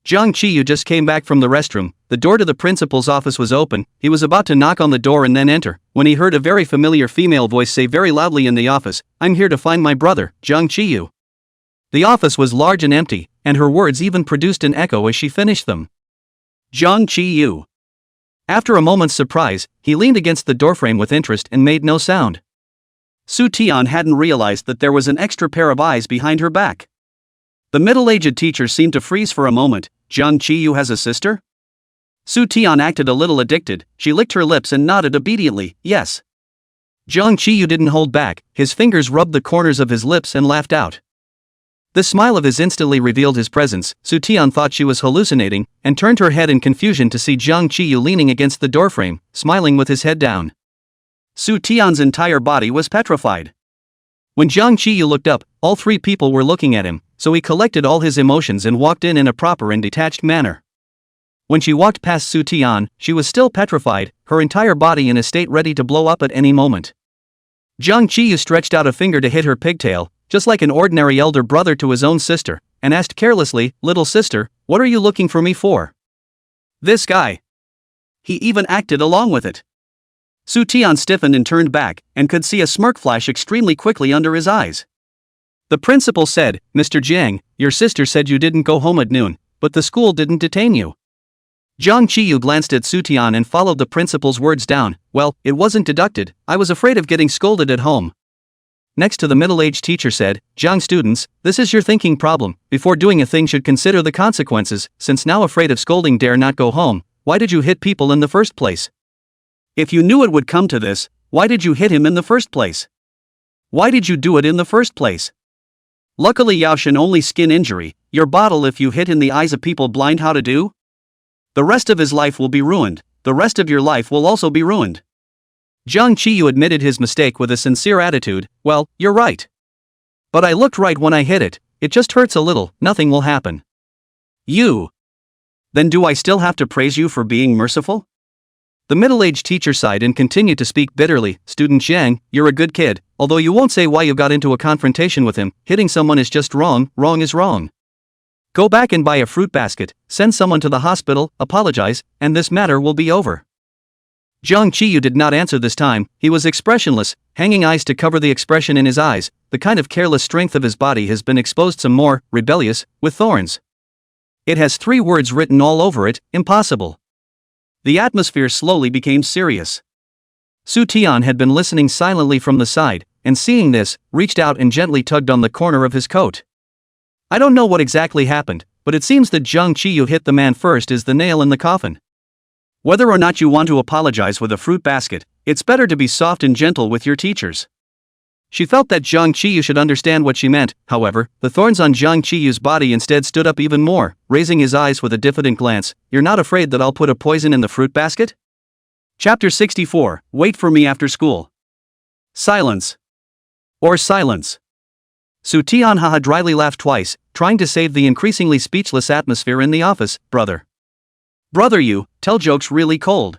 Jiang Qiyu just came back from the restroom. The door to the principal's office was open. He was about to knock on the door and then enter, when he heard a very familiar female voice say very loudly in the office, I'm here to find my brother, Jiang Qiyu. The office was large and empty, and her words even produced an echo as she finished them. Jiang Qiyu. After a moment's surprise, he leaned against the doorframe with interest and made no sound. Su Tian hadn't realized that there was an extra pair of eyes behind her back. The middle-aged teacher seemed to freeze for a moment. Jiang Qiyu has a sister? Su Tian acted a little addicted. She licked her lips and nodded obediently, yes. Jiang Qiyu didn't hold back. His fingers rubbed the corners of his lips and laughed out. The smile of his instantly revealed his presence. Su Tian thought she was hallucinating, and turned her head in confusion to see Jiang Qiyu leaning against the doorframe, smiling with his head down. Su Tian's entire body was petrified. When Jiang Qiyu looked up, all three people were looking at him, so he collected all his emotions and walked in a proper and detached manner. When she walked past Su Tian, she was still petrified, her entire body in a state ready to blow up at any moment. Jiang Qiyu stretched out a finger to hit her pigtail, just like an ordinary elder brother to his own sister, and asked carelessly, little sister, what are you looking for me for? This guy. He even acted along with it. Su Tian stiffened and turned back, and could see a smirk flash extremely quickly under his eyes. The principal said, Mr. Jiang, your sister said you didn't go home at noon, but the school didn't detain you. Jiang Qiyu glanced at Su Tian and followed the principal's words down, well, it wasn't deducted, I was afraid of getting scolded at home. Next to the middle-aged teacher said, Jiang students, this is your thinking problem, before doing a thing should consider the consequences, since now afraid of scolding dare not go home, why did you hit people in the first place? If you knew it would come to this, why did you hit him in the first place? Why did you do it in the first place? Luckily Yaoshan only skin injury, your bottle if you hit in the eyes of people blind how to do? The rest of his life will be ruined, the rest of your life will also be ruined. Jiang Qiyu admitted his mistake with a sincere attitude, well, you're right. But I looked right when I hit it, it just hurts a little, nothing will happen. You. Then do I still have to praise you for being merciful? The middle-aged teacher sighed and continued to speak bitterly, Student Jiang, you're a good kid, although you won't say why you got into a confrontation with him, hitting someone is just wrong is wrong. Go back and buy a fruit basket, send someone to the hospital, apologize, and this matter will be over. Jiang Qiyu did not answer this time, he was expressionless, hanging eyes to cover the expression in his eyes, the kind of careless strength of his body has been exposed some more, rebellious, with thorns. It has 3 words written all over it, impossible. The atmosphere slowly became serious. Su Tian had been listening silently from the side, and seeing this, reached out and gently tugged on the corner of his coat. I don't know what exactly happened, but it seems that Jiang Qiyu hit the man first is the nail in the coffin. Whether or not you want to apologize with a fruit basket, it's better to be soft and gentle with your teachers. She felt that Jiang Qiyu should understand what she meant, however, the thorns on Jiang Qiyu's body instead stood up even more, raising his eyes with a diffident glance, you're not afraid that I'll put a poison in the fruit basket? Chapter 64, Wait for me after school. Silence. Or silence. Su Tianhaha dryly laughed twice, trying to save the increasingly speechless atmosphere in the office, brother. Brother you, tell jokes really cold.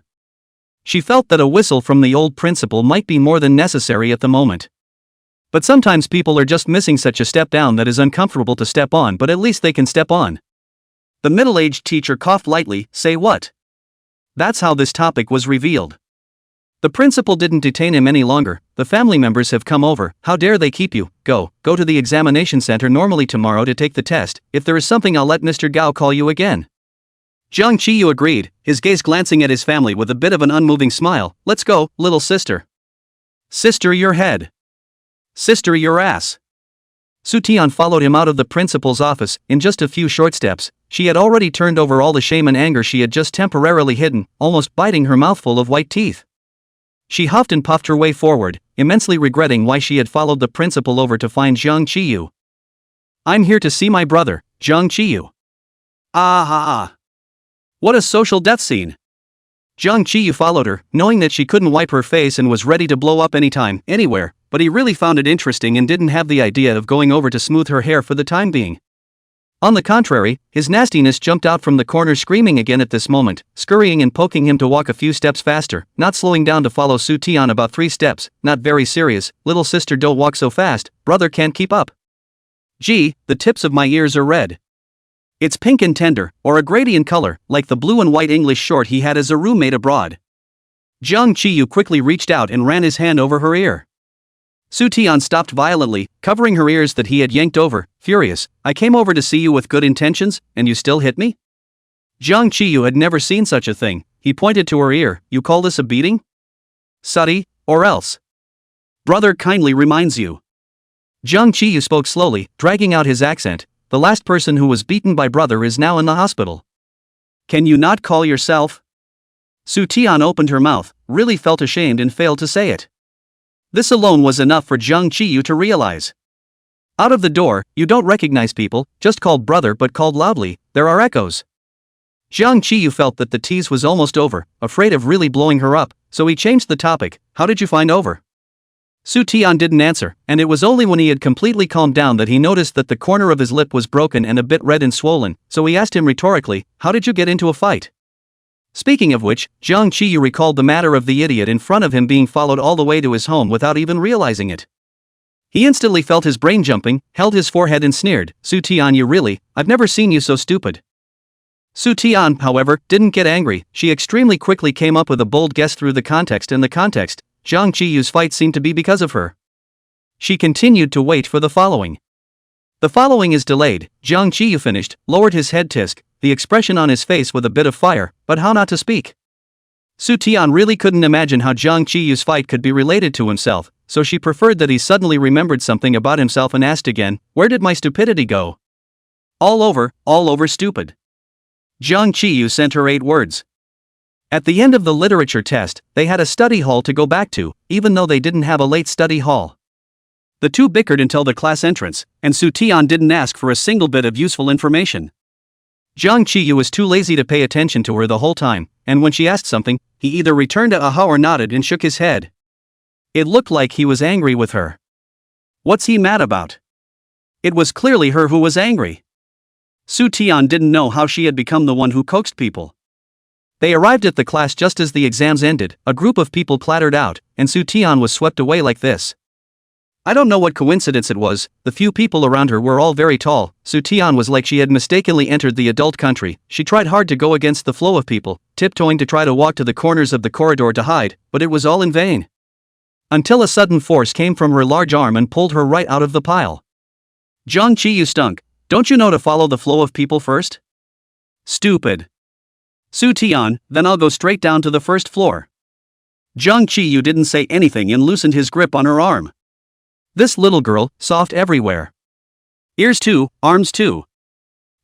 She felt that a whistle from the old principal might be more than necessary at the moment. But sometimes people are just missing such a step down that is uncomfortable to step on, but at least they can step on. The middle-aged teacher coughed lightly, say what? That's how this topic was revealed. The principal didn't detain him any longer, the family members have come over, how dare they keep you, go to the examination center normally tomorrow to take the test, if there is something I'll let Mr. Gao call you again. Jiang Qiyu agreed, his gaze glancing at his family with a bit of an unmoving smile, let's go, little sister. Sister your head. Sister your ass. Su Tian followed him out of the principal's office. In just a few short steps, she had already turned over all the shame and anger she had just temporarily hidden, almost biting her mouthful of white teeth. She huffed and puffed her way forward, immensely regretting why she had followed the principal over to find Jiang Qiyu. "I'm here to see my brother, Jiang Qiyu." Ah ha ah. What a social death scene. Jiang Qiyu followed her, knowing that she couldn't wipe her face and was ready to blow up anytime, anywhere, but he really found it interesting and didn't have the idea of going over to smooth her hair for the time being. On the contrary, his nastiness jumped out from the corner screaming again at this moment, scurrying and poking him to walk a few steps faster, not slowing down to follow Su Tian about 3 steps, not very serious. "Little sister, don't walk so fast, brother can't keep up." "Gee, the tips of my ears are red. It's pink and tender, or a gradient color, like the blue and white English short he had as a roommate abroad." Jiang Qiyu quickly reached out and ran his hand over her ear. Su Tian stopped violently, covering her ears that he had yanked over, furious. "I came over to see you with good intentions, and you still hit me?" Jiang Qiyu had never seen such a thing. He pointed to her ear. "You call this a beating? Suddy, or else? Brother kindly reminds you." Jiang Qiyu spoke slowly, dragging out his accent. "The last person who was beaten by brother is now in the hospital. Can you not call yourself?" Su Tian opened her mouth, really felt ashamed and failed to say it. This alone was enough for Jiang Qiyu to realize. Out of the door, "You don't recognize people, just called brother but called loudly, there are echoes." Jiang Qiyu felt that the tease was almost over, afraid of really blowing her up, so he changed the topic. "How did you find over?" Su Tian didn't answer, and it was only when he had completely calmed down that he noticed that the corner of his lip was broken and a bit red and swollen, so he asked him rhetorically, "How did you get into a fight?" Speaking of which, Jiang Qiyu recalled the matter of the idiot in front of him being followed all the way to his home without even realizing it. He instantly felt his brain jumping, held his forehead and sneered, "Su Tian, you really, I've never seen you so stupid." Su Tian, however, didn't get angry. She extremely quickly came up with a bold guess through the context, and the context, Jiang Qiyu's fight, seemed to be because of her. She continued to wait for the following. "The following is delayed." Jiang Qiyu finished, lowered his head tisk, the expression on his face with a bit of fire, but how not to speak. Su Tian really couldn't imagine how Jiang Qiyu's fight could be related to himself, so she preferred that he suddenly remembered something about himself and asked again, "Where did my stupidity go?" All over stupid." Jiang Qiyu sent her 8 words. At the end of the literature test, they had a study hall to go back to, even though they didn't have a late study hall. The two bickered until the class entrance, and Su Tian didn't ask for a single bit of useful information. Jiang Qiyu was too lazy to pay attention to her the whole time, and when she asked something, he either returned a aha or nodded and shook his head. It looked like he was angry with her. What's he mad about? It was clearly her who was angry. Su Tian didn't know how she had become the one who coaxed people. They arrived at the class just as the exams ended. A group of people clattered out, and Su Tian was swept away like this. I don't know what coincidence it was, the few people around her were all very tall. Su Tian was like she had mistakenly entered the adult country. She tried hard to go against the flow of people, tiptoeing to try to walk to the corners of the corridor to hide, but it was all in vain. Until a sudden force came from her large arm and pulled her right out of the pile. Jiang Qiyu stunk. Don't you know to follow the flow of people first? Stupid. Su Tian, then I'll go straight down to the first floor. Jiang Qiyu didn't say anything and loosened his grip on her arm. This little girl, soft everywhere. Ears too, arms too.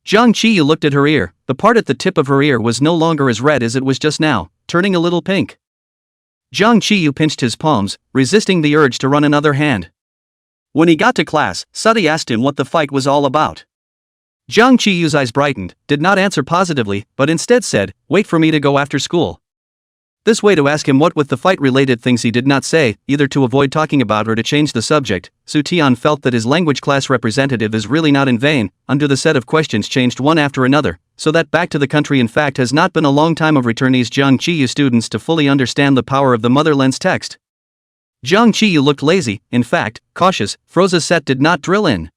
Jiang Qiyu looked at her ear. The part at the tip of her ear was no longer as red as it was just now, turning a little pink. Jiang Qiyu pinched his palms, resisting the urge to run another hand. When he got to class, Suddy asked him what the fight was all about. Jiang Qiyu's eyes brightened, did not answer positively, but instead said, "Wait for me to go after school." This way to ask him what with the fight-related things he did not say, either to avoid talking about or to change the subject. Su Tian felt that his language class representative is really not in vain, under the set of questions changed one after another, so that back to the country in fact has not been a long time of returnees Jiang Qiyu students to fully understand the power of the motherland's text. Jiang Qiyu looked lazy, in fact, cautious. Froza's set did not drill in.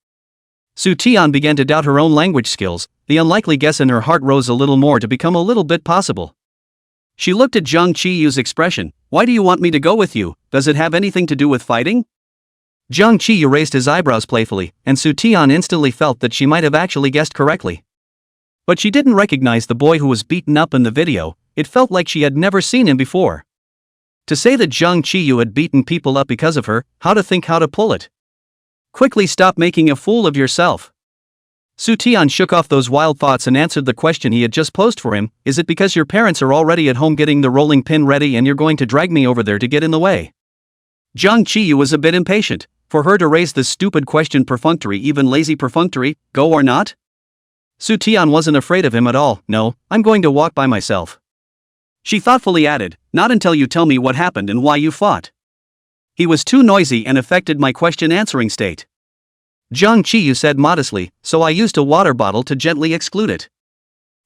Su Tian began to doubt her own language skills. The unlikely guess in her heart rose a little more to become a little bit possible. She looked at Jiang Qiyu's expression. Why do you want me to go with you? Does it have anything to do with fighting? Jiang Qiyu raised his eyebrows playfully, and Su Tian instantly felt that she might have actually guessed correctly. But she didn't recognize the boy who was beaten up in the video. It felt like she had never seen him before. To say that Jiang Qiyu had beaten people up because of her, how to think how to pull it. Quickly stop making a fool of yourself. Su Tian shook off those wild thoughts and answered the question he had just posed for him, is it because your parents are already at home getting the rolling pin ready and you're going to drag me over there to get in the way? Zhang Qiyu was a bit impatient, for her to raise this stupid question perfunctory, even lazy perfunctory, go or not? Su Tian wasn't afraid of him at all, no, I'm going to walk by myself. She thoughtfully added, not until you tell me what happened and why you fought. He was too noisy and affected my question-answering state. Zhang Qiyu said modestly, so I used a water bottle to gently exclude it.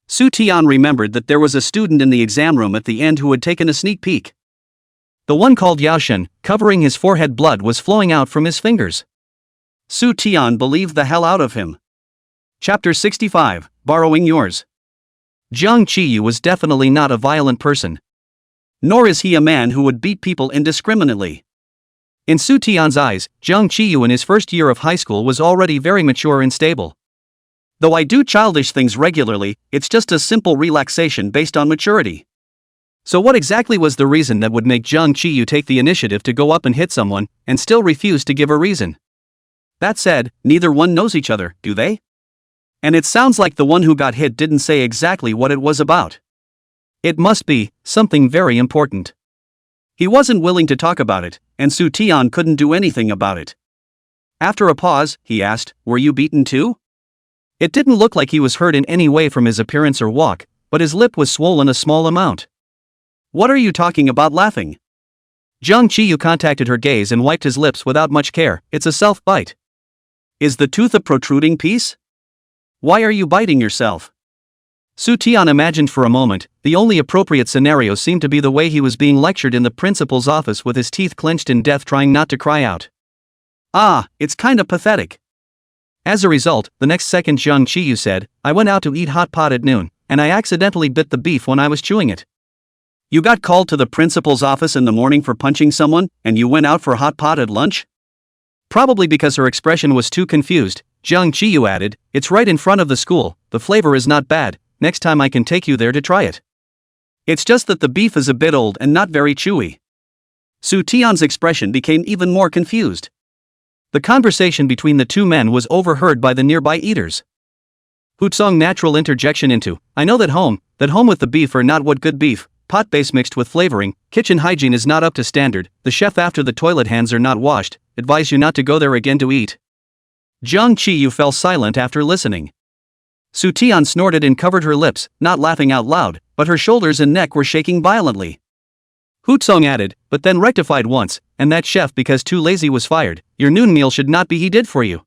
Su Tian remembered that there was a student in the exam room at the end who had taken a sneak peek. The one called Yao Shen, covering his forehead, blood was flowing out from his fingers. Su Tian believed the hell out of him. Chapter 65, Borrowing Yours. Zhang Qiyu was definitely not a violent person. Nor is he a man who would beat people indiscriminately. In Su Tian's eyes, Zhang Qiyu in his first year of high school was already very mature and stable. Though I do childish things regularly, it's just a simple relaxation based on maturity. So what exactly was the reason that would make Zhang Qiyu take the initiative to go up and hit someone, and still refuse to give a reason? That said, neither one knows each other, do they? And it sounds like the one who got hit didn't say exactly what it was about. It must be something very important. He wasn't willing to talk about it, and Su Tian couldn't do anything about it. After a pause, he asked, were you beaten too? It didn't look like he was hurt in any way from his appearance or walk, but his lip was swollen a small amount. What are you talking about laughing? Zhang Qiyu contacted her gaze and wiped his lips without much care, it's a self-bite. Is the tooth a protruding piece? Why are you biting yourself? Su Tian imagined for a moment, the only appropriate scenario seemed to be the way he was being lectured in the principal's office with his teeth clenched in death trying not to cry out. Ah, it's kinda pathetic. As a result, the next second Zhang Qiyu said, I went out to eat hot pot at noon, and I accidentally bit the beef when I was chewing it. You got called to the principal's office in the morning for punching someone, and you went out for hot pot at lunch? Probably because her expression was too confused, Zhang Qiyu added, it's right in front of the school, the flavor is not bad. Next time I can take you there to try it. It's just that the beef is a bit old and not very chewy. Su Tian's expression became even more confused. The conversation between the two men was overheard by the nearby eaters. Hutsong natural interjection into, I know that home with the beef are not what good beef, pot base mixed with flavoring, kitchen hygiene is not up to standard, the chef after the toilet hands are not washed, advise you not to go there again to eat. Zhang Qiyu fell silent after listening. Su Tian snorted and covered her lips, not laughing out loud, but her shoulders and neck were shaking violently. Hutsong added, but then rectified once, and that chef because too lazy was fired, your noon meal should not be he did for you.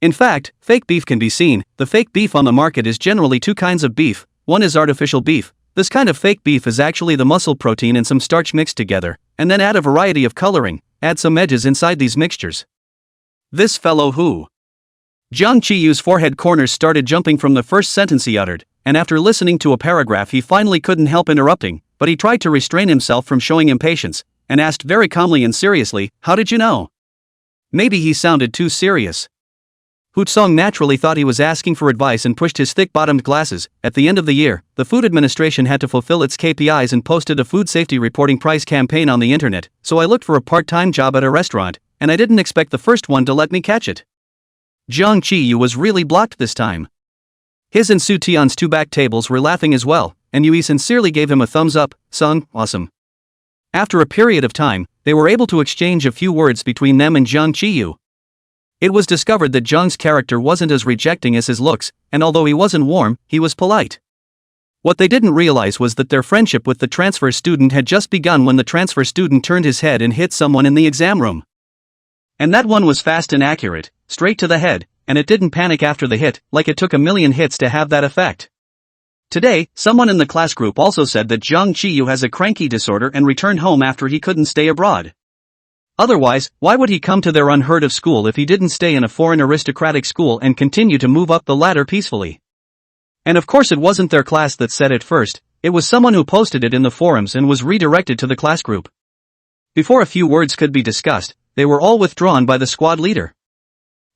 In fact, fake beef can be seen, the fake beef on the market is generally two kinds of beef, one is artificial beef, this kind of fake beef is actually the muscle protein and some starch mixed together, and then add a variety of coloring, add some edges inside these mixtures. This fellow who? Zhang Qiyu's forehead corners started jumping from the first sentence he uttered, and after listening to a paragraph he finally couldn't help interrupting, but he tried to restrain himself from showing impatience, and asked very calmly and seriously, how did you know? Maybe he sounded too serious. Hutsong naturally thought he was asking for advice and pushed his thick-bottomed glasses. At the end of the year, the Food Administration had to fulfill its KPIs and posted a food safety reporting price campaign on the internet, so I looked for a part-time job at a restaurant, and I didn't expect the first one to let me catch it. Zhang Qiyu was really blocked this time. His and Su Tian's two back tables were laughing as well, and Yui sincerely gave him a thumbs up, Sung, awesome. After a period of time, they were able to exchange a few words between them and Zhang Qiyu. It was discovered that Zhang's character wasn't as rejecting as his looks, and although he wasn't warm, he was polite. What they didn't realize was that their friendship with the transfer student had just begun when the transfer student turned his head and hit someone in the exam room. And that one was fast and accurate, straight to the head, and it didn't panic after the hit, like it took a million hits to have that effect. Today, someone in the class group also said that Zhang Qiyu has a cranky disorder and returned home after he couldn't stay abroad. Otherwise, why would he come to their unheard of school if he didn't stay in a foreign aristocratic school and continue to move up the ladder peacefully? And of course it wasn't their class that said it first, it was someone who posted it in the forums and was redirected to the class group. Before a few words could be discussed, they were all withdrawn by the squad leader.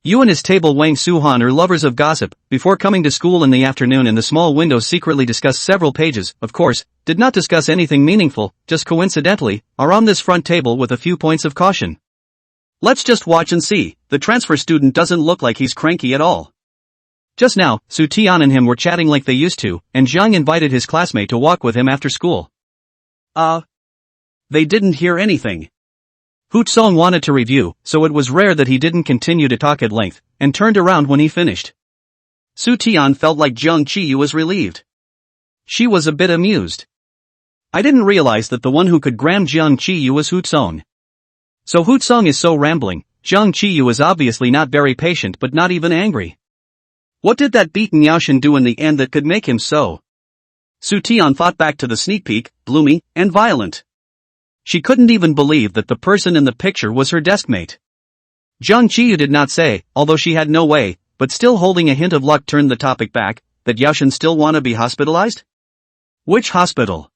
Yu and his table Wang Suhan are lovers of gossip, before coming to school in the afternoon in the small window secretly discussed several pages, of course, did not discuss anything meaningful, just coincidentally, are on this front table with a few points of caution. Let's just watch and see. The transfer student doesn't look like he's cranky at all. Just now, Su Tian and him were chatting like they used to, and Zhang invited his classmate to walk with him after school. They didn't hear anything. Hu Song wanted to review, so it was rare that he didn't continue to talk at length, and turned around when he finished. Su Tian felt like Zhang Qiyu was relieved. She was a bit amused. I didn't realize that the one who could gram Zhang Qiyu was Hu Song. So Hu Song is so rambling. Zhang Qiyu is obviously not very patient but not even angry. What did that beaten Yaoshan do in the end that could make him so? Su Tian thought back to the sneak peek, gloomy, and violent. She couldn't even believe that the person in the picture was her deskmate. Zhang Qiyu did not say, although she had no way, but still holding a hint of luck turned the topic back, that Yaoshan still wanna be hospitalized? Which hospital?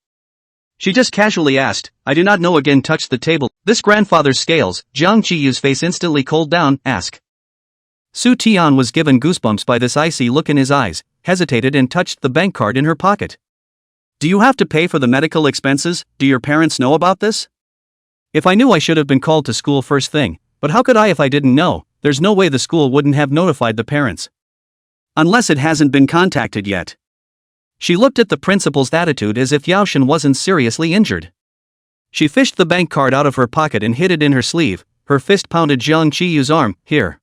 She just casually asked. I do not know. Again touched the table. This grandfather's scales. Zhang Qiyu's face instantly cooled down. Ask. Su Tian was given goosebumps by this icy look in his eyes, hesitated and touched the bank card in her pocket. Do you have to pay for the medical expenses? Do your parents know about this? If I knew, I should have been called to school first thing, but how could I if I didn't know? There's no way the school wouldn't have notified the parents. Unless it hasn't been contacted yet. She looked at the principal's attitude as if Yaoshan wasn't seriously injured. She fished the bank card out of her pocket and hid it in her sleeve. Her fist pounded Zhang Qiyu's arm. Here.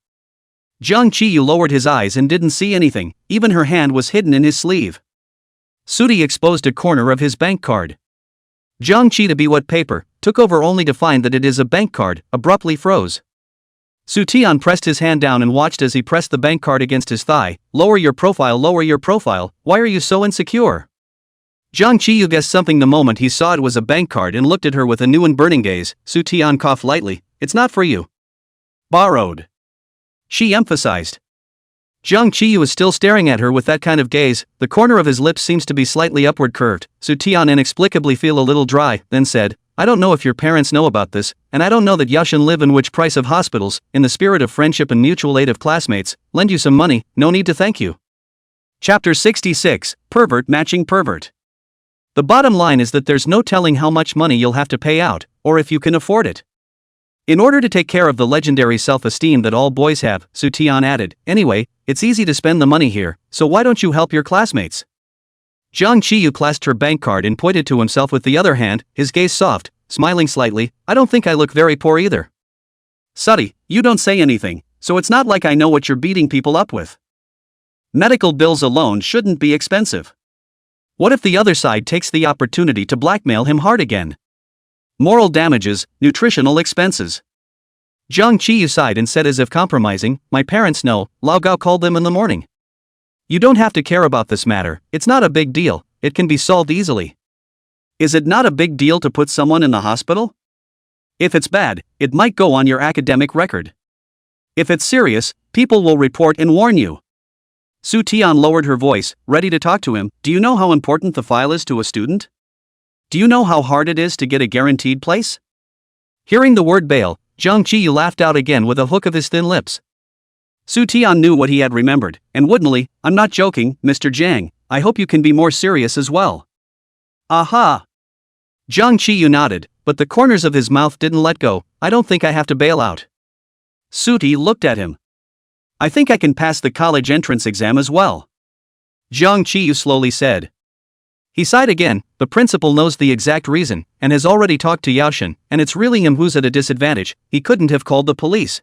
Zhang Qiyu lowered his eyes and didn't see anything, even her hand was hidden in his sleeve. Sudi exposed a corner of his bank card. Zhang Qi, to be what paper, took over only to find that it is a bank card, abruptly froze. Su Tian pressed his hand down and watched as he pressed the bank card against his thigh. Lower your profile, why are you so insecure? Zhang Qiyu guessed something the moment he saw it was a bank card and looked at her with a new and burning gaze. Su Tian coughed lightly. It's not for you. Borrowed. She emphasized. Zhang Qiyu was still staring at her with that kind of gaze. The corner of his lips seems to be slightly upward curved. Su Tian inexplicably feel a little dry, then said, I don't know if your parents know about this, and I don't know that Yaoshan live in which price of hospitals. In the spirit of friendship and mutual aid of classmates, lend you some money, no need to thank you. Chapter 66, Pervert Matching Pervert. The bottom line is that there's no telling how much money you'll have to pay out, or if you can afford it. In order to take care of the legendary self-esteem that all boys have, Su Tian added, anyway, it's easy to spend the money here, so why don't you help your classmates? Zhang Qiyu clasped her bank card and pointed to himself with the other hand, his gaze soft, smiling slightly. I don't think I look very poor either. Sudi, you don't say anything, so it's not like I know what you're beating people up with. Medical bills alone shouldn't be expensive. What if the other side takes the opportunity to blackmail him hard again? Moral damages, nutritional expenses. Zhang Qiyu sighed and said as if compromising, my parents know, Lao Gao called them in the morning. You don't have to care about this matter, it's not a big deal, it can be solved easily. Is it not a big deal to put someone in the hospital? If it's bad, it might go on your academic record. If it's serious, people will report and warn you. Su Tian lowered her voice, ready to talk to him. Do you know how important the file is to a student? Do you know how hard it is to get a guaranteed place? Hearing the word bail, Zhang Qiyu laughed out again with a hook of his thin lips. Su Tian knew what he had remembered, and woodenly, I'm not joking, Mr. Zhang, I hope you can be more serious as well. Aha! Zhang Qiyu nodded, but the corners of his mouth didn't let go. I don't think I have to bail out. Sudi looked at him. I think I can pass the college entrance exam as well. Zhang Qiyu slowly said. He sighed again. The principal knows the exact reason, and has already talked to Yaoshan, and it's really him who's at a disadvantage. He couldn't have called the police.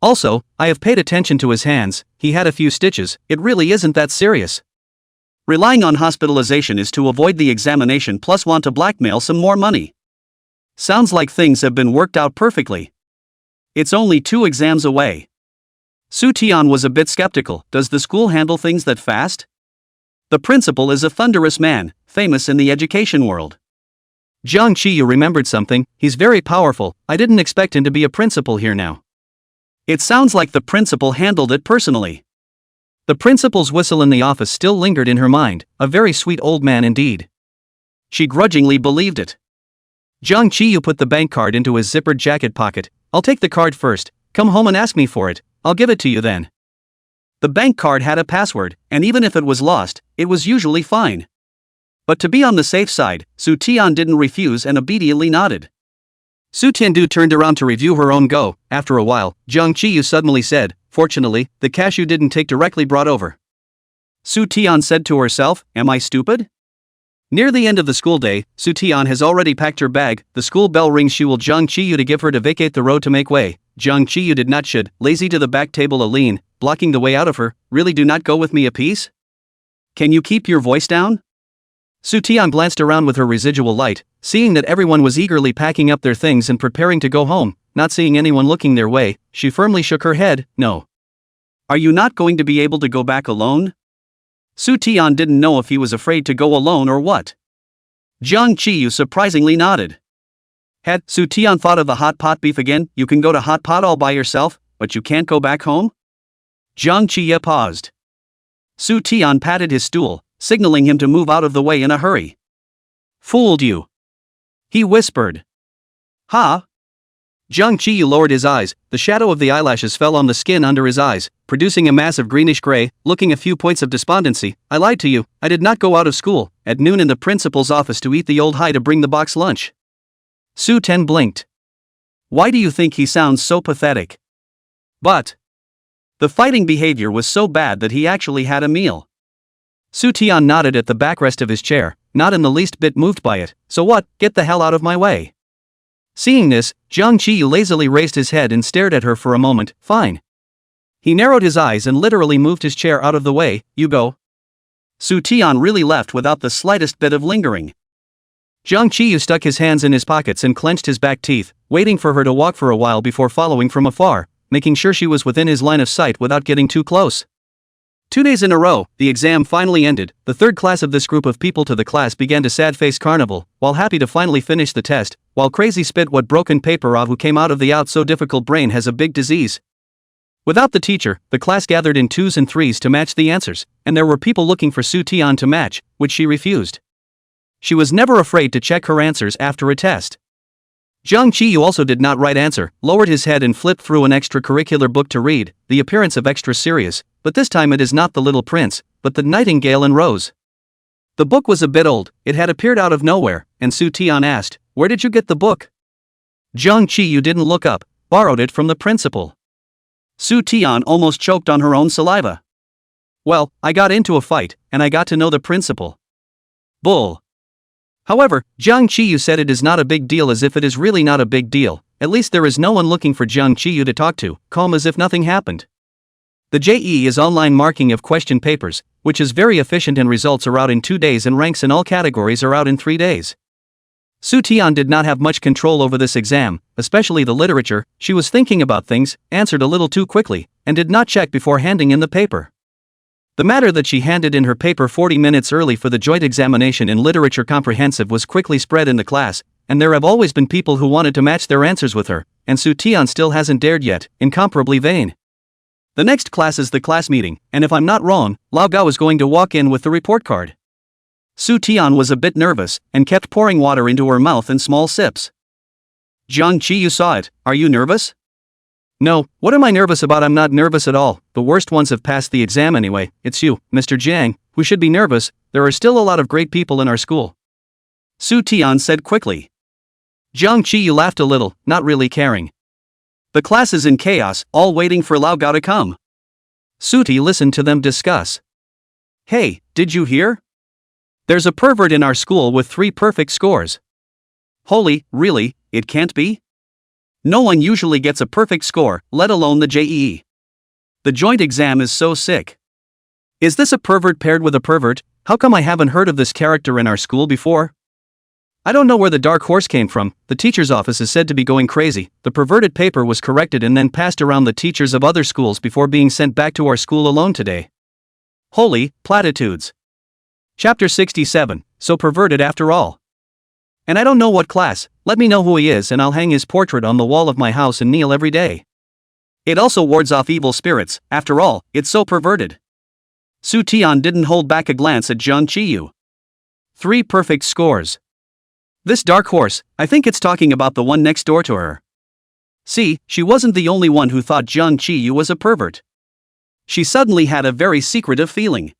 Also, I have paid attention to his hands, he had a few stitches, it really isn't that serious. Relying on hospitalization is to avoid the examination plus want to blackmail some more money. Sounds like things have been worked out perfectly. It's only 2 exams away. Su Tian was a bit skeptical. Does the school handle things that fast? The principal is a thunderous man, famous in the education world. Zhang Qiyu remembered something. He's very powerful. I didn't expect him to be a principal here now. It sounds like the principal handled it personally. The principal's whistle in the office still lingered in her mind, a very sweet old man indeed. She grudgingly believed it. Zhang Qiyu put the bank card into his zippered jacket pocket. I'll take the card first, come home and ask me for it, I'll give it to you then. The bank card had a password, and even if it was lost, it was usually fine. But to be on the safe side, Su Tian didn't refuse and obediently nodded. Su Tiandu turned around to review her own go. After a while, Jiang Qiyu suddenly said, "Fortunately, the cash you didn't take directly brought over." Su Tian said to herself, "Am I stupid?" Near the end of the school day, Su Tian has already packed her bag. The school bell rings. She will Jiang Qiyu to give her to vacate the road to make way. Jiang Qiyu did not should, lazy to the back table Aline, blocking the way out of her. "Really do not go with me a piece? Can you keep your voice down?" Su Tian glanced around with her residual light, seeing that everyone was eagerly packing up their things and preparing to go home. Not seeing anyone looking their way, she firmly shook her head. "No. Are you not going to be able to go back alone?" Su Tian didn't know if he was afraid to go alone or what. Jiang Qiyu surprisingly nodded. Had Su Tian thought of the hot pot beef again? "You can go to hot pot all by yourself, but you can't go back home?" Jiang Qiyu paused. Su Tian patted his stool, signaling him to move out of the way in a hurry. "Fooled you," he whispered. "Ha?" Jiang Qiyu lowered his eyes. The shadow of the eyelashes fell on the skin under his eyes, producing a mass of greenish gray, looking a few points of despondency. "I lied to you. I did not go out of school at noon in the principal's office to eat the old high to bring the box lunch." Su Ten blinked. Why do you think he sounds so pathetic? But the fighting behavior was so bad that he actually had a meal. Su Tian nodded at the backrest of his chair, not in the least bit moved by it. "So what? Get the hell out of my way." Seeing this, Jiang Qiyu lazily raised his head and stared at her for a moment. "Fine." He narrowed his eyes and literally moved his chair out of the way. "You go." Su Tian really left without the slightest bit of lingering. Jiang Qiyu stuck his hands in his pockets and clenched his back teeth, waiting for her to walk for a while before following from afar, making sure she was within his line of sight without getting too close. 2 days in a row, the exam finally ended. The third class of this group of people to the class began to sad-face carnival, while happy to finally finish the test, while crazy spit what broken paper of who came out of the out so difficult brain has a big disease. Without the teacher, the class gathered in 2s and 3s to match the answers, and there were people looking for Su Tian to match, which she refused. She was never afraid to check her answers after a test. Jiang Qiyu also did not right answer, lowered his head and flipped through an extracurricular book to read, the appearance of extra serious, but this time it is not The Little Prince, but The Nightingale and Rose. The book was a bit old, it had appeared out of nowhere, and Su Tian asked, "Where did you get the book?" Jiang Qiyu didn't look up, "Borrowed it from the principal." Su Tian almost choked on her own saliva. "Well, I got into a fight, and I got to know the principal." Bull. However, Jiang Qiyu said it is not a big deal, as if it is really not a big deal. At least there is no one looking for Jiang Qiyu to talk to, calm as if nothing happened. The JE is online marking of question papers, which is very efficient, and results are out in 2 days and ranks in all categories are out in 3 days. Su Tian did not have much control over this exam, especially the literature. She was thinking about things, answered a little too quickly, and did not check before handing in the paper. The matter that she handed in her paper 40 minutes early for the joint examination in literature comprehensive was quickly spread in the class, and there have always been people who wanted to match their answers with her, and Su Tian still hasn't dared yet, incomparably vain. The next class is the class meeting, and if I'm not wrong, Lao Gao is going to walk in with the report card. Su Tian was a bit nervous, and kept pouring water into her mouth in small sips. Jiang Qiyu saw it. "Are you nervous?" "No, what am I nervous about? I'm not nervous at all. The worst ones have passed the exam anyway. It's you, Mr. Jiang, who should be nervous. There are still a lot of great people in our school," Su Tian said quickly. Jiang Qiyu laughed a little, not really caring. The class is in chaos, all waiting for Lao Gao to come. Su Ti listened to them discuss. "Hey, did you hear? There's a pervert in our school with 3 perfect scores." "Holy, really? It can't be? No one usually gets a perfect score, let alone the JEE. The joint exam is so sick. Is this a pervert paired with a pervert? How come I haven't heard of this character in our school before? I don't know where the dark horse came from. The teacher's office is said to be going crazy. The perverted paper was corrected and then passed around the teachers of other schools before being sent back to our school alone today. Holy platitudes." Chapter 67, So Perverted After All. "And I don't know what class. Let me know who he is and I'll hang his portrait on the wall of my house and kneel every day. It also wards off evil spirits. After all, it's so perverted." Su Tian didn't hold back a glance at Jiang Qiyu. 3 perfect scores. This dark horse, I think it's talking about the one next door to her. See, she wasn't the only one who thought Jiang Qiyu was a pervert. She suddenly had a very secretive feeling.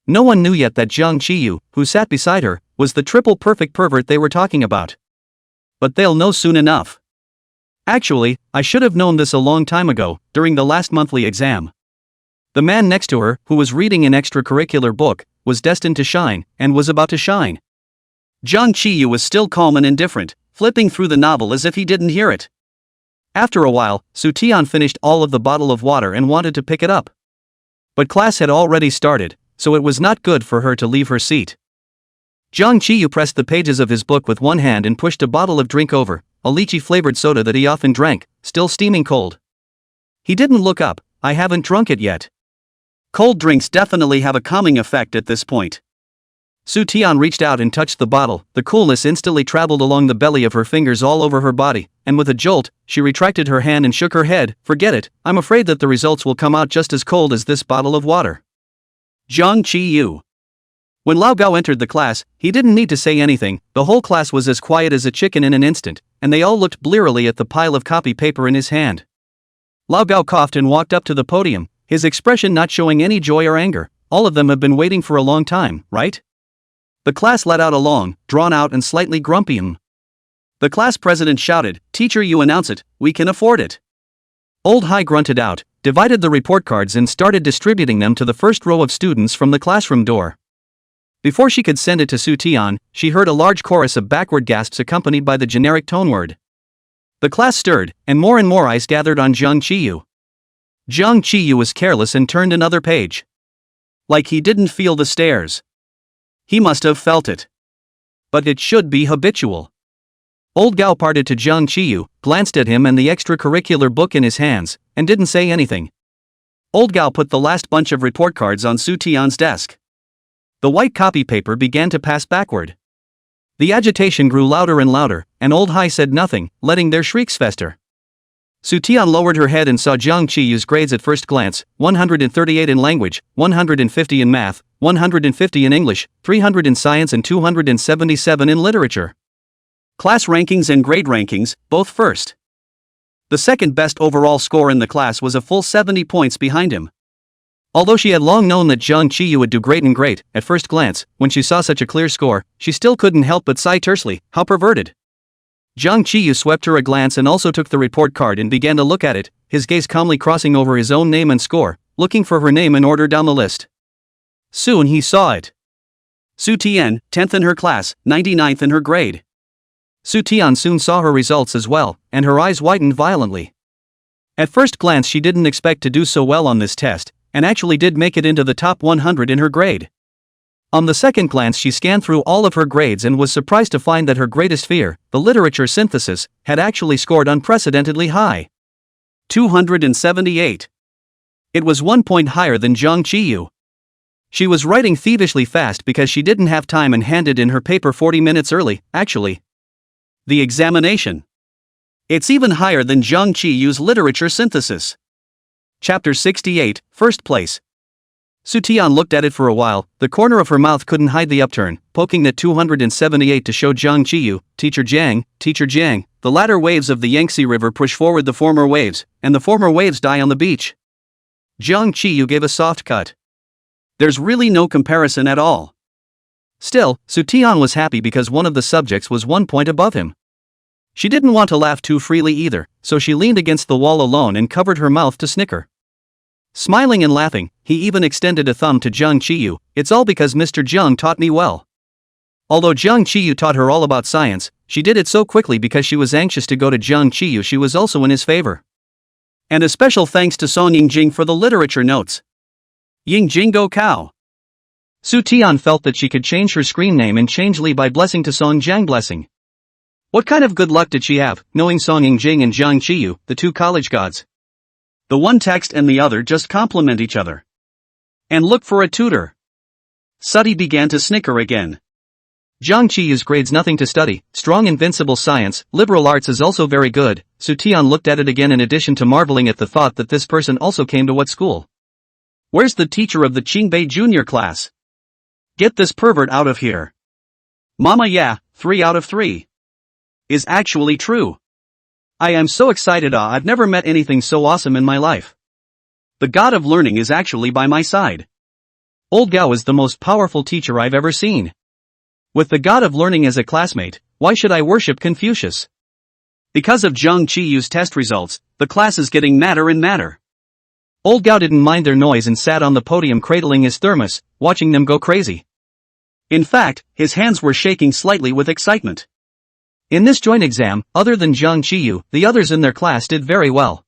No one knew yet that Jiang Qiyu, who sat beside her, was the triple perfect pervert they were talking about. But they'll know soon enough. Actually, I should have known this a long time ago, during the last monthly exam. The man next to her, who was reading an extracurricular book, was destined to shine, and was about to shine. Jang Chi-yu was still calm and indifferent, flipping through the novel as if he didn't hear it. After a while, Soo-tian finished all of the bottle of water and wanted to pick it up. But class had already started, so it was not good for her to leave her seat. Jang Chi-yu pressed the pages of his book with one hand and pushed a bottle of drink over, a lychee-flavored soda that he often drank, still steaming cold. He didn't look up. I haven't drunk it yet. Cold drinks definitely have a calming effect at this point. Soo-tian reached out and touched the bottle. The coolness instantly traveled along the belly of her fingers all over her body, and with a jolt, she retracted her hand and shook her head. Forget it, I'm afraid that the results will come out just as cold as this bottle of water. Jang Chi-yu. When Lao Gao entered the class, he didn't need to say anything. The whole class was as quiet as a chicken in an instant, and they all looked blearily at the pile of copy paper in his hand. Lao Gao coughed and walked up to the podium, his expression not showing any joy or anger. All of them have been waiting for a long time, right? The class let out a long, drawn-out and slightly grumpy The class president shouted, "Teacher, you announce it, we can afford it." Old Hai grunted out, divided the report cards and started distributing them to the first row of students from the classroom door. Before she could send it to Soo-tian, she heard a large chorus of backward gasps accompanied by the generic tone word. The class stirred, and more eyes gathered on Jang Chi-yu. Jang Chi-yu was careless and turned another page. Like he didn't feel the stares. He must have felt it. But it should be habitual. Old Gao parted to Jang Chi-yu, glanced at him and the extracurricular book in his hands, and didn't say anything. Old Gao put the last bunch of report cards on Soo-tian's desk. The white copy paper began to pass backward. The agitation grew louder and louder, and Old Hai said nothing, letting their shrieks fester. Soo-tian lowered her head and saw Jang Chi-yu's grades at first glance: 138 in language, 150 in math, 150 in English, 300 in science and 277 in literature. Class rankings and grade rankings, both first. The second best overall score in the class was a full 70 points behind him. Although she had long known that Jang Chi-yu would do great and great, at first glance, when she saw such a clear score, she still couldn't help but sigh tersely. How perverted. Jang Chi-yu swept her a glance and also took the report card and began to look at it, his gaze calmly crossing over his own name and score, looking for her name in order down the list. Soon he saw it. Soo-tian, 10th in her class, 99th in her grade. Soo-tian soon saw her results as well, and her eyes widened violently. At first glance she didn't expect to do so well on this test, and actually did make it into the top 100 in her grade. On the second glance she scanned through all of her grades and was surprised to find that her greatest fear, the literature synthesis, had actually scored unprecedentedly high. 278. It was 1 point higher than Jang Chi-yu. She was writing thievishly fast because she didn't have time and handed in her paper 40 minutes early, actually. The examination. It's even higher than Jang Chi-yu's literature synthesis. Chapter 68, First Place. Soo-tian looked at it for a while. The corner of her mouth couldn't hide the upturn, poking at 278 to show Jang Chi-yu, Teacher Jiang, Teacher Jiang. The latter waves of the Yangtze River push forward the former waves, and the former waves die on the beach. Jang Chi-yu gave a soft cut. There's really no comparison at all. Still, Soo-tian was happy because one of the subjects was 1 point above him. She didn't want to laugh too freely either, so she leaned against the wall alone and covered her mouth to snicker. Smiling and laughing, he even extended a thumb to Jang Chi-yu. It's all because Mr. Jung taught me well. Although Jang Chi-yu taught her all about science, she did it so quickly because she was anxious to go to Jang Chi-yu. She was also in his favor. And a special thanks to Song Yingjing for the literature notes. Yingjing go cow. Soo-tian felt that she could change her screen name and change Li by blessing to Song Jiang blessing. What kind of good luck did she have, knowing Song Yingjing and Jang Chi-yu, the two college gods? The one text and the other just complement each other. And look for a tutor. Sooty began to snicker again. Jang Chi-yu's grades nothing to study, strong invincible science, liberal arts is also very good. Soo-tian looked at it again in addition to marveling at the thought that this person also came to what school? Where's the teacher of the Qingbei junior class? Get this pervert out of here. Mama, yeah, 3 out of 3. Is actually true. I am so excited. I've never met anything so awesome in my life. The god of learning is actually by my side. Old Gao is the most powerful teacher I've ever seen. With the god of learning as a classmate, why should I worship Confucius? Because of Zhang Qiyu's test results, the class is getting madder and madder. Old Gao didn't mind their noise and sat on the podium cradling his thermos, watching them go crazy. In fact, his hands were shaking slightly with excitement. In this joint exam, other than Zhang Qiyu, the others in their class did very well.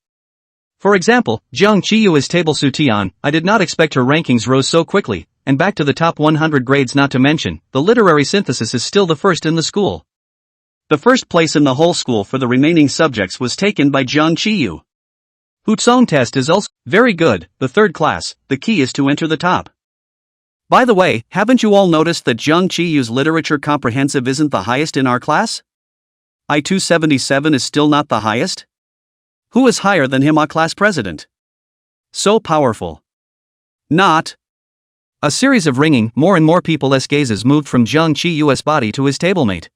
For example, Zhang Qiyu is table Su Tian. I did not expect her rankings rose so quickly, and back to the top 100 grades, not to mention, the literary synthesis is still the first in the school. The first place in the whole school for the remaining subjects was taken by Zhang Qiyu. Hutsong test is also very good, the third class. The key is to enter the top. By the way, haven't you all noticed that Zhang Qiyu's literature comprehensive isn't the highest in our class? I-277 is still not the highest? Who is higher than him, our class president? So powerful. Not. A series of ringing, more and more people's gazes moved from Zhang Qiyu's body to his tablemate.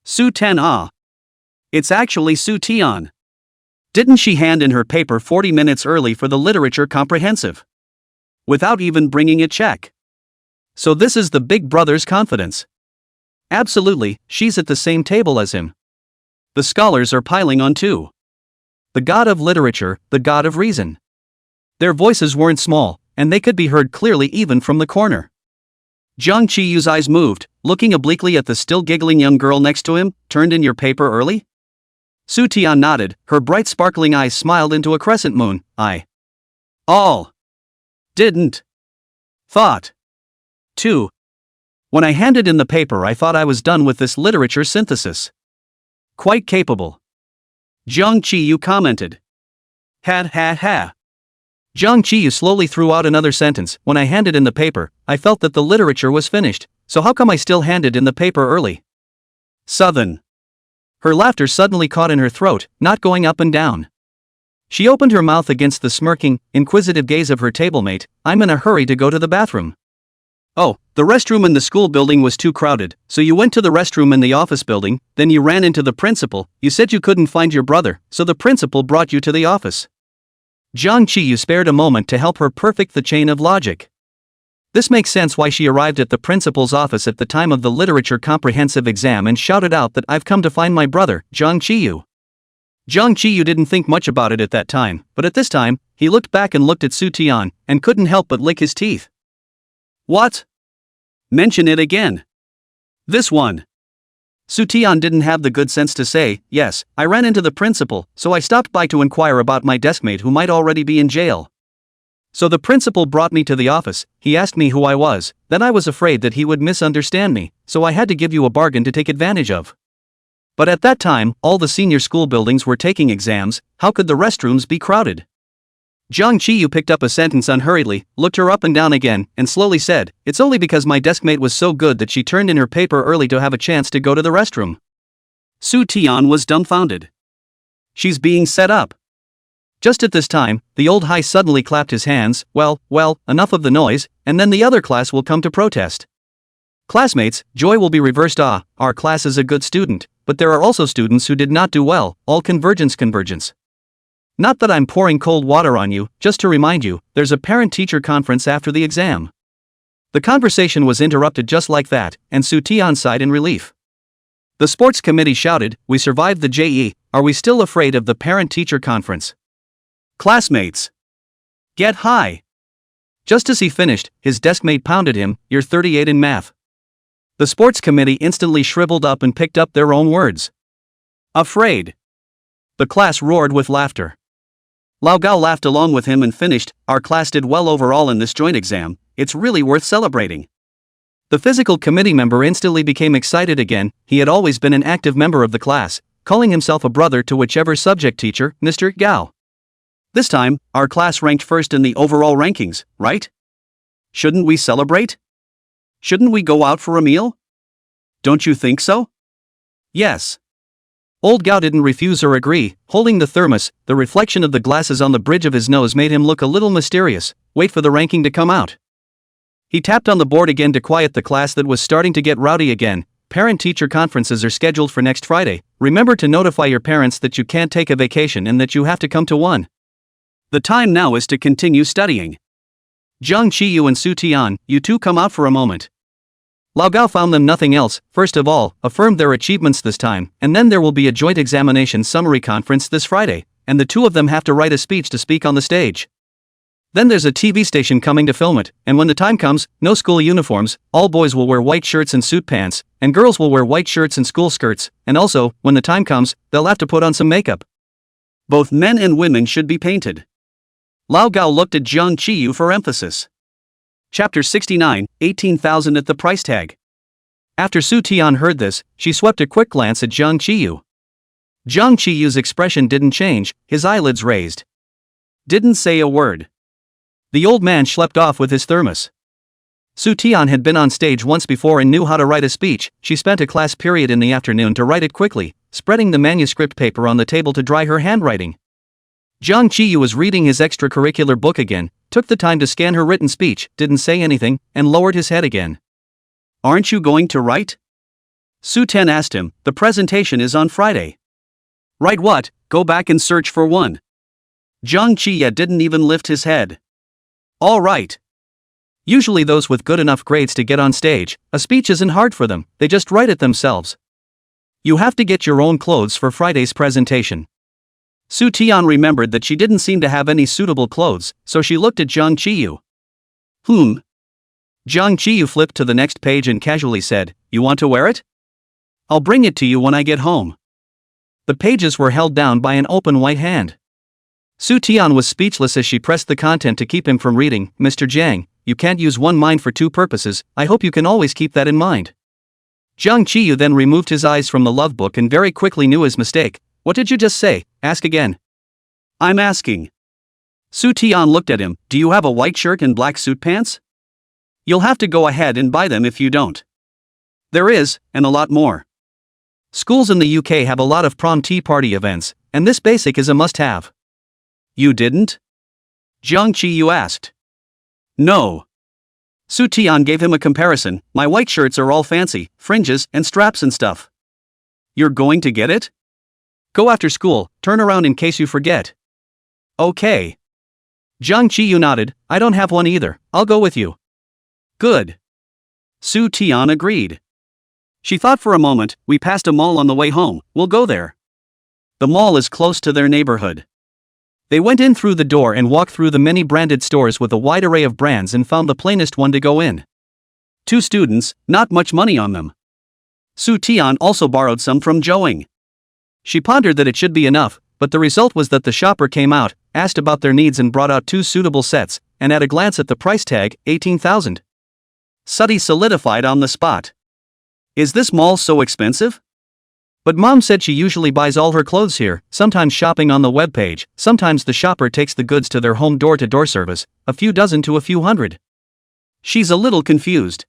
Su Tan ah. It's actually Su Tian. Didn't she hand in her paper 40 minutes early for the literature comprehensive? Without even bringing a check. So this is the big brother's confidence. Absolutely, she's at the same table as him. The scholars are piling on too. The god of literature, the god of reason. Their voices weren't small, and they could be heard clearly even from the corner. Zhang Qiyu's eyes moved, looking obliquely at the still giggling young girl next to him. Turned in your paper early? Su Tian nodded, her bright sparkling eyes smiled into a crescent moon. I all didn't thought to. When I handed in the paper, I thought I was done with this literature synthesis. Quite capable. Zhang Qiyu commented. Ha ha ha. Zhang Qiyu slowly threw out another sentence. When I handed in the paper, I felt that the literature was finished, so how come I still handed in the paper early? Southern. Her laughter suddenly caught in her throat, not going up and down. She opened her mouth against the smirking, inquisitive gaze of her tablemate. I'm in a hurry to go to the bathroom. Oh, the restroom in the school building was too crowded, so you went to the restroom in the office building, then you ran into the principal. You said you couldn't find your brother, so the principal brought you to the office. Zhang Qiyu spared a moment to help her perfect the chain of logic. This makes sense why she arrived at the principal's office at the time of the literature comprehensive exam and shouted out that I've come to find my brother, Zhang Qiyu. Zhang Qiyu didn't think much about it at that time, but at this time, he looked back and looked at Su Tian, and couldn't help but lick his teeth. What? Mention it again. This one. Su Tian didn't have the good sense to say, yes, I ran into the principal, so I stopped by to inquire about my deskmate who might already be in jail. So the principal brought me to the office. He asked me who I was, then I was afraid that he would misunderstand me, so I had to give you a bargain to take advantage of. But at that time, all the senior school buildings were taking exams. How could the restrooms be crowded? Zhang Qiyu picked up a sentence unhurriedly, looked her up and down again, and slowly said, it's only because my deskmate was so good that she turned in her paper early to have a chance to go to the restroom. Su Tian was dumbfounded. She's being set up. Just at this time, the old high suddenly clapped his hands. Well, enough of the noise, and then the other class will come to protest. Classmates, joy will be reversed. Our class is a good student, but there are also students who did not do well. All convergence. Not that I'm pouring cold water on you, just to remind you, there's a parent-teacher conference after the exam. The conversation was interrupted just like that, and Su Tian sighed in relief. The sports committee shouted, we survived the JE, are we still afraid of the parent-teacher conference? Classmates, get high. Just as he finished, his deskmate pounded him, you're 38 in math. The sports committee instantly shriveled up and picked up their own words. Afraid. The class roared with laughter. Lao Gao laughed along with him and finished, our class did well overall in this joint exam, it's really worth celebrating. The physical committee member instantly became excited again. He had always been an active member of the class, calling himself a brother to whichever subject teacher, Mr. Gao. This time, our class ranked first in the overall rankings, right? Shouldn't we celebrate? Shouldn't we go out for a meal? Don't you think so? Yes. Old Gao didn't refuse or agree, holding the thermos. The reflection of the glasses on the bridge of his nose made him look a little mysterious. Wait for the ranking to come out. He tapped on the board again to quiet the class that was starting to get rowdy again. Parent-teacher conferences are scheduled for next Friday. Remember to notify your parents that you can't take a vacation and that you have to come to one. The time now is to continue studying. Zhang Qiyu and Su Tian, you two come out for a moment. Lao Gao found them nothing else, first of all, affirmed their achievements this time, and then there will be a joint examination summary conference this Friday, and the two of them have to write a speech to speak on the stage. Then there's a TV station coming to film it, and when the time comes, no school uniforms, all boys will wear white shirts and suit pants, and girls will wear white shirts and school skirts, and also, when the time comes, they'll have to put on some makeup. Both men and women should be painted. Lao Gao looked at Jiang Qiyu for emphasis. Chapter 69, 18,000 at the price tag. After Su Tian heard this, she swept a quick glance at Jiang Qiyu. Jiang Qiyu's expression didn't change, his eyelids raised. Didn't say a word. The old man schlepped off with his thermos. Su Tian had been on stage once before and knew how to write a speech. She spent a class period in the afternoon to write it quickly, spreading the manuscript paper on the table to dry her handwriting. Jiang Qiyu was reading his extracurricular book again, took the time to scan her written speech, didn't say anything, and lowered his head again. Aren't you going to write? Su Tian asked him. The presentation is on Friday. Write what? Go back and search for one. Jiang Qiyu didn't even lift his head. All right. Usually those with good enough grades to get on stage, a speech isn't hard for them, they just write it themselves. You have to get your own clothes for Friday's presentation. Su Tian remembered that she didn't seem to have any suitable clothes, so she looked at Jiang Qiyu. Jiang Qiyu flipped to the next page and casually said, You want to wear it? I'll bring it to you when I get home. The pages were held down by an open white hand. Su Tian was speechless as she pressed the content to keep him from reading. Mr. Jiang, you can't use one mind for two purposes, I hope you can always keep that in mind. Jiang Qiyu then removed his eyes from the love book and very quickly knew his mistake. What did you just say? Ask again. I'm asking. Su Tian looked at him. Do you have a white shirt and black suit pants? You'll have to go ahead and buy them if you don't. There is, and a lot more. Schools in the UK have a lot of prom tea party events, and this basic is a must-have. You didn't? Jiang Qiyu asked. No. Su Tian gave him a comparison. My white shirts are all fancy, fringes and straps and stuff. You're going to get it? Go after school, turn around in case you forget. Okay. Jiang Qiyu nodded. I don't have one either, I'll go with you. Good. Su Tian agreed. She thought for a moment. We passed a mall on the way home, we'll go there. The mall is close to their neighborhood. They went in through the door and walked through the many branded stores with a wide array of brands and found the plainest one to go in. 2 students, not much money on them. Su Tian also borrowed some from Zhouing. She pondered that it should be enough, but the result was that the shopper came out, asked about their needs and brought out 2 suitable sets, and at a glance at the price tag, 18,000. Suddy solidified on the spot. Is this mall so expensive? But Mom said she usually buys all her clothes here, sometimes shopping on the webpage, sometimes the shopper takes the goods to their home door-to-door service, a few dozen to a few hundred. She's a little confused.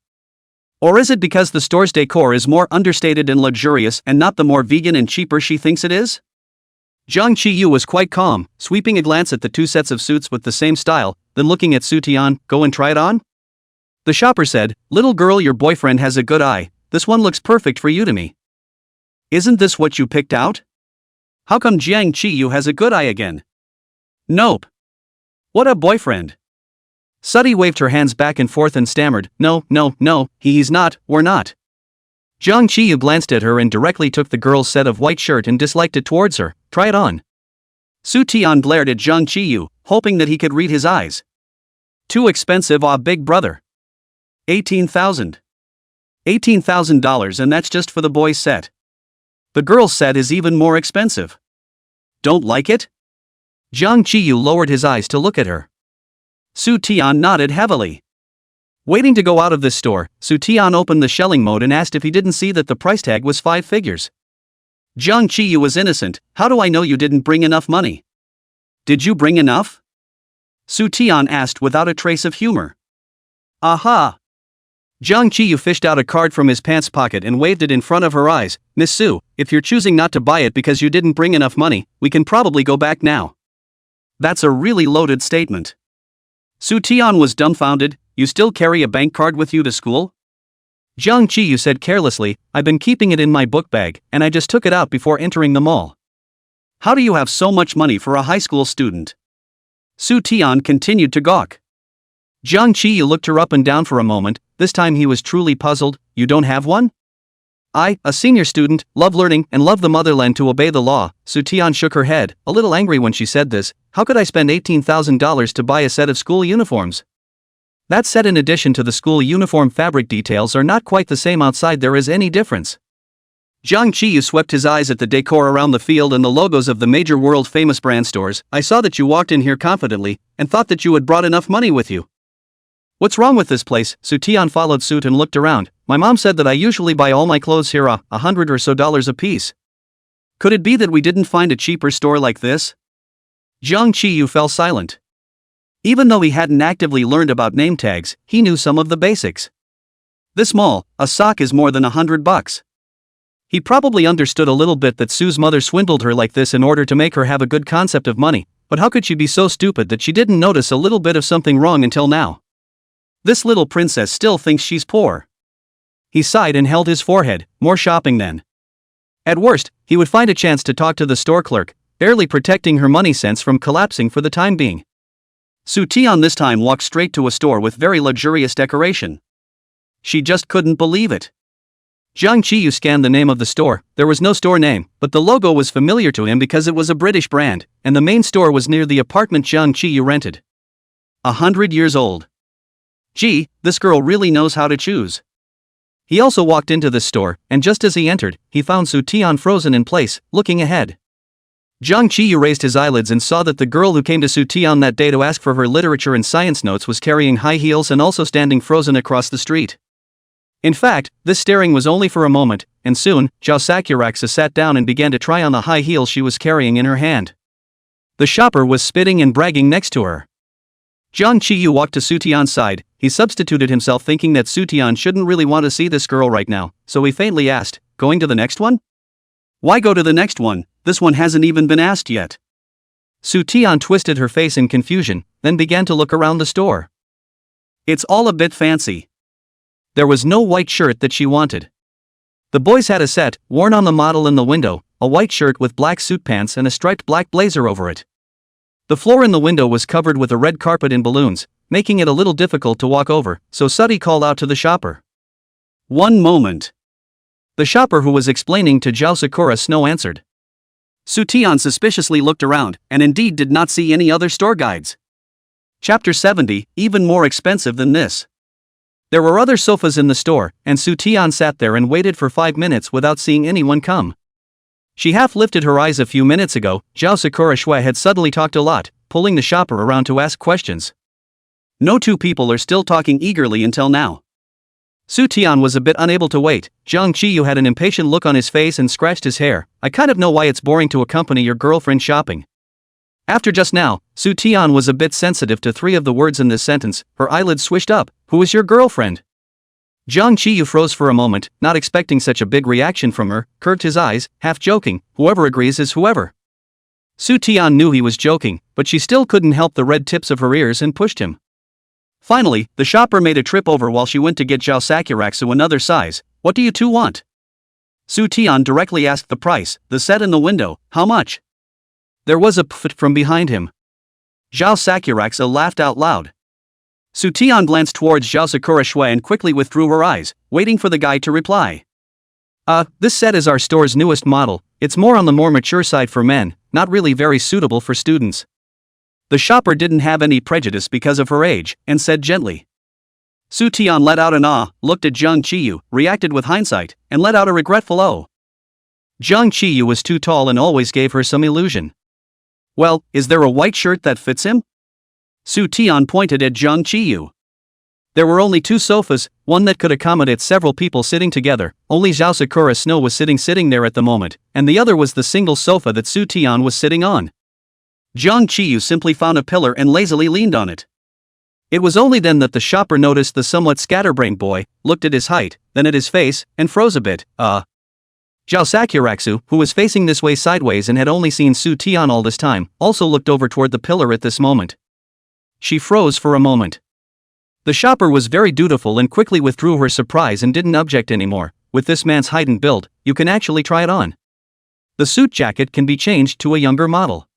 Or is it because the store's decor is more understated and luxurious and not the more vegan and cheaper she thinks it is? Jiang Qiyu was quite calm, sweeping a glance at the 2 sets of suits with the same style, then looking at Su Tian. Go and try it on? The shopper said, Little girl, your boyfriend has a good eye, this one looks perfect for you to me. Isn't this what you picked out? How come Jiang Qiyu has a good eye again? Nope. What a boyfriend. Suddy waved her hands back and forth and stammered, No, he's not, we're not. Jiang Qiyu glanced at her and directly took the girl's set of white shirt and disliked it towards her. Try it on. Su Tian glared at Jiang Qiyu, hoping that he could read his eyes. Too expensive, big brother. 18,000. $18,000 and that's just for the boys' set. The girl's set is even more expensive. Don't like it? Jiang Qiyu lowered his eyes to look at her. Su Tian nodded heavily. Waiting to go out of this store, Su Tian opened the shelling mode and asked if he didn't see that the price tag was 5 figures. Jiang Qiyu was innocent. How do I know you didn't bring enough money? Did you bring enough? Su Tian asked without a trace of humor. Aha! Jiang Qiyu fished out a card from his pants pocket and waved it in front of her eyes. Miss Su, if you're choosing not to buy it because you didn't bring enough money, we can probably go back now. That's a really loaded statement. Su Tian was dumbfounded. You still carry a bank card with you to school? Jiang Qiyu said carelessly, I've been keeping it in my book bag, and I just took it out before entering the mall. How do you have so much money for a high school student? Su Tian continued to gawk. Jiang Qiyu looked her up and down for a moment. This time he was truly puzzled. You don't have one? I, a senior student, love learning and love the motherland to obey the law. Su Tian shook her head, a little angry when she said this. How could I spend $18,000 to buy a set of school uniforms? That set in addition to the school uniform fabric details are not quite the same outside. There is any difference. Jiang Qiyu swept his eyes at the decor around the field and the logos of the major world-famous brand stores. I saw that you walked in here confidently, and thought that you had brought enough money with you. What's wrong with this place? Su Tian followed suit and looked around. My mom said that I usually buy all my clothes here $100 or so a piece. Could it be that we didn't find a cheaper store like this? Jiang Qiyu fell silent. Even though he hadn't actively learned about name tags, he knew some of the basics. This mall, a sock is more than $100. He probably understood a little bit that Sue's mother swindled her like this in order to make her have a good concept of money, but how could she be so stupid that she didn't notice a little bit of something wrong until now? This little princess still thinks she's poor. He sighed and held his forehead. More shopping then. At worst, he would find a chance to talk to the store clerk, barely protecting her money sense from collapsing for the time being. Su Tian this time walked straight to a store with very luxurious decoration. She just couldn't believe it. Jiang Qiyu scanned the name of the store. There was no store name, but the logo was familiar to him because it was a British brand, and the main store was near the apartment Jiang Qiyu rented. 100 years old. Gee, this girl really knows how to choose. He also walked into this store, and just as he entered, he found Su Tian frozen in place, looking ahead. Jiang Qiyu raised his eyelids and saw that the girl who came to Su Tian that day to ask for her literature and science notes was carrying high heels and also standing frozen across the street. In fact, this staring was only for a moment, and soon, Zhao Sakuraxa sat down and began to try on the high heels she was carrying in her hand. The shopper was spitting and bragging next to her. Jiang Qiyu walked to Su Tian's side. He substituted himself, thinking that Su Tian shouldn't really want to see this girl right now, so he faintly asked, "Going to the next one?" "Why go to the next one? This one hasn't even been asked yet." Su Tian twisted her face in confusion, then began to look around the store. It's all a bit fancy. There was no white shirt that she wanted. The boys had a set, worn on the model in the window, a white shirt with black suit pants and a striped black blazer over it. The floor in the window was covered with a red carpet and balloons, making it a little difficult to walk over, so Suddy called out to the shopper. "One moment." The shopper who was explaining to Zhao Sakura Snow answered. Su Tian suspiciously looked around, and indeed did not see any other store guides. Chapter 70, even more expensive than this. There were other sofas in the store, and Su Tian sat there and waited for 5 minutes without seeing anyone come. She half lifted her eyes a few minutes ago. Zhao Sakura Shui had suddenly talked a lot, pulling the shopper around to ask questions. No two people are still talking eagerly until now. Su Tian was a bit unable to wait. Jiang Qiyu had an impatient look on his face and scratched his hair. I kind of know why it's boring to accompany your girlfriend shopping. After just now, Su Tian was a bit sensitive to 3 of the words in this sentence. Her eyelids swished up. Who is your girlfriend? Jiang Qiyu froze for a moment, not expecting such a big reaction from her, curved his eyes, half joking. Whoever agrees is whoever. Su Tian knew he was joking, but she still couldn't help the red tips of her ears and pushed him. Finally, the shopper made a trip over while she went to get Zhao Sakuraxa another size. What do you two want? Su Tian directly asked the price. The set in the window, how much? There was a pfft from behind him. Zhao Sakuraxa laughed out loud. Su Tian glanced towards Zhao Sakura Shui and quickly withdrew her eyes, waiting for the guy to reply. This set is our store's newest model. It's more on the more mature side for men, not really very suitable for students. The shopper didn't have any prejudice because of her age, and said gently. Su Tian let out an ah, looked at Jiang Qiyu, reacted with hindsight, and let out a regretful oh. Jiang Qiyu was too tall and always gave her some illusion. Well, is there a white shirt that fits him? Su Tian pointed at Jiang Qiyu. There were only 2 sofas, one that could accommodate several people sitting together. Only Zhao Sakura Snow was sitting there at the moment, and the other was the single sofa that Su Tian was sitting on. Jiang Qiyu simply found a pillar and lazily leaned on it. It was only then that the shopper noticed the somewhat scatterbrained boy, looked at his height, then at his face, and froze a bit. Zhao Sakuraxa, who was facing this way sideways and had only seen Su Tian all this time, also looked over toward the pillar at this moment. She froze for a moment. The shopper was very dutiful and quickly withdrew her surprise and didn't object anymore. With this man's height and build, you can actually try it on. The suit jacket can be changed to a younger model.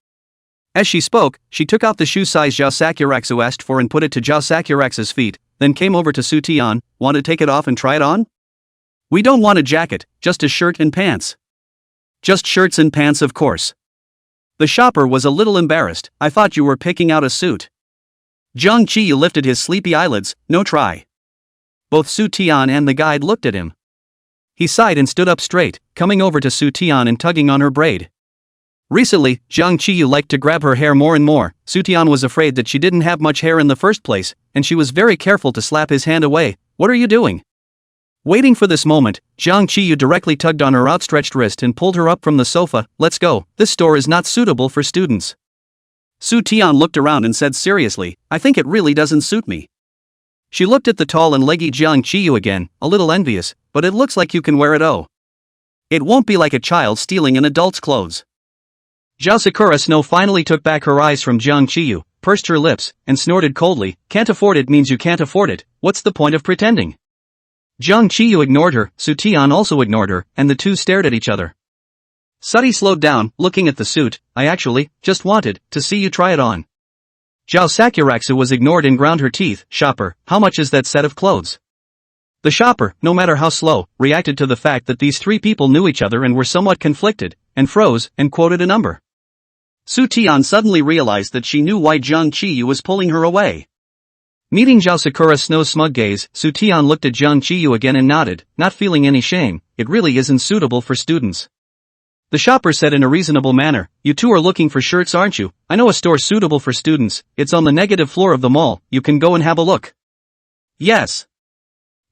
As she spoke, she took out the shoe size Zhao Sakuratsu asked for and put it to Zhao Sakuratsu's feet, then came over to Su Tian. Want to take it off and try it on? We don't want a jacket, just a shirt and pants. Just shirts and pants, of course. The shopper was a little embarrassed. I thought you were picking out a suit. Jiang Qiyu lifted his sleepy eyelids. No try. Both Su Tian and the guide looked at him. He sighed and stood up straight, coming over to Su Tian and tugging on her braid. Recently, Jiang Qiyu liked to grab her hair more and more. Su Tian was afraid that she didn't have much hair in the first place, and she was very careful to slap his hand away. What are you doing? Waiting for this moment, Jiang Qiyu directly tugged on her outstretched wrist and pulled her up from the sofa. Let's go, this store is not suitable for students. Su Tian looked around and said seriously, I think it really doesn't suit me. She looked at the tall and leggy Jiang Qiyu again, a little envious, but it looks like you can wear it. Oh. It won't be like a child stealing an adult's clothes. Zhao Sakura Snow finally took back her eyes from Jiang Qiyu, pursed her lips, and snorted coldly. Can't afford it means you can't afford it, what's the point of pretending? Jiang Qiyu ignored her, Su Tian also ignored her, and the two stared at each other. Sudi slowed down, looking at the suit. I actually just wanted to see you try it on. Zhao Sakuratsu was ignored and ground her teeth. Shopper, how much is that set of clothes? The shopper, no matter how slow, reacted to the fact that these three people knew each other and were somewhat conflicted, and froze, and quoted a number. Su Tian suddenly realized that she knew why Jiang Qiyu was pulling her away. Meeting Zhao Sakura Snow's smug gaze, Su Tian looked at Jiang Qiyu again and nodded, not feeling any shame. It really isn't suitable for students. The shopper said in a reasonable manner, you two are looking for shirts, aren't you? I know a store suitable for students, it's on the negative floor of the mall, you can go and have a look. Yes.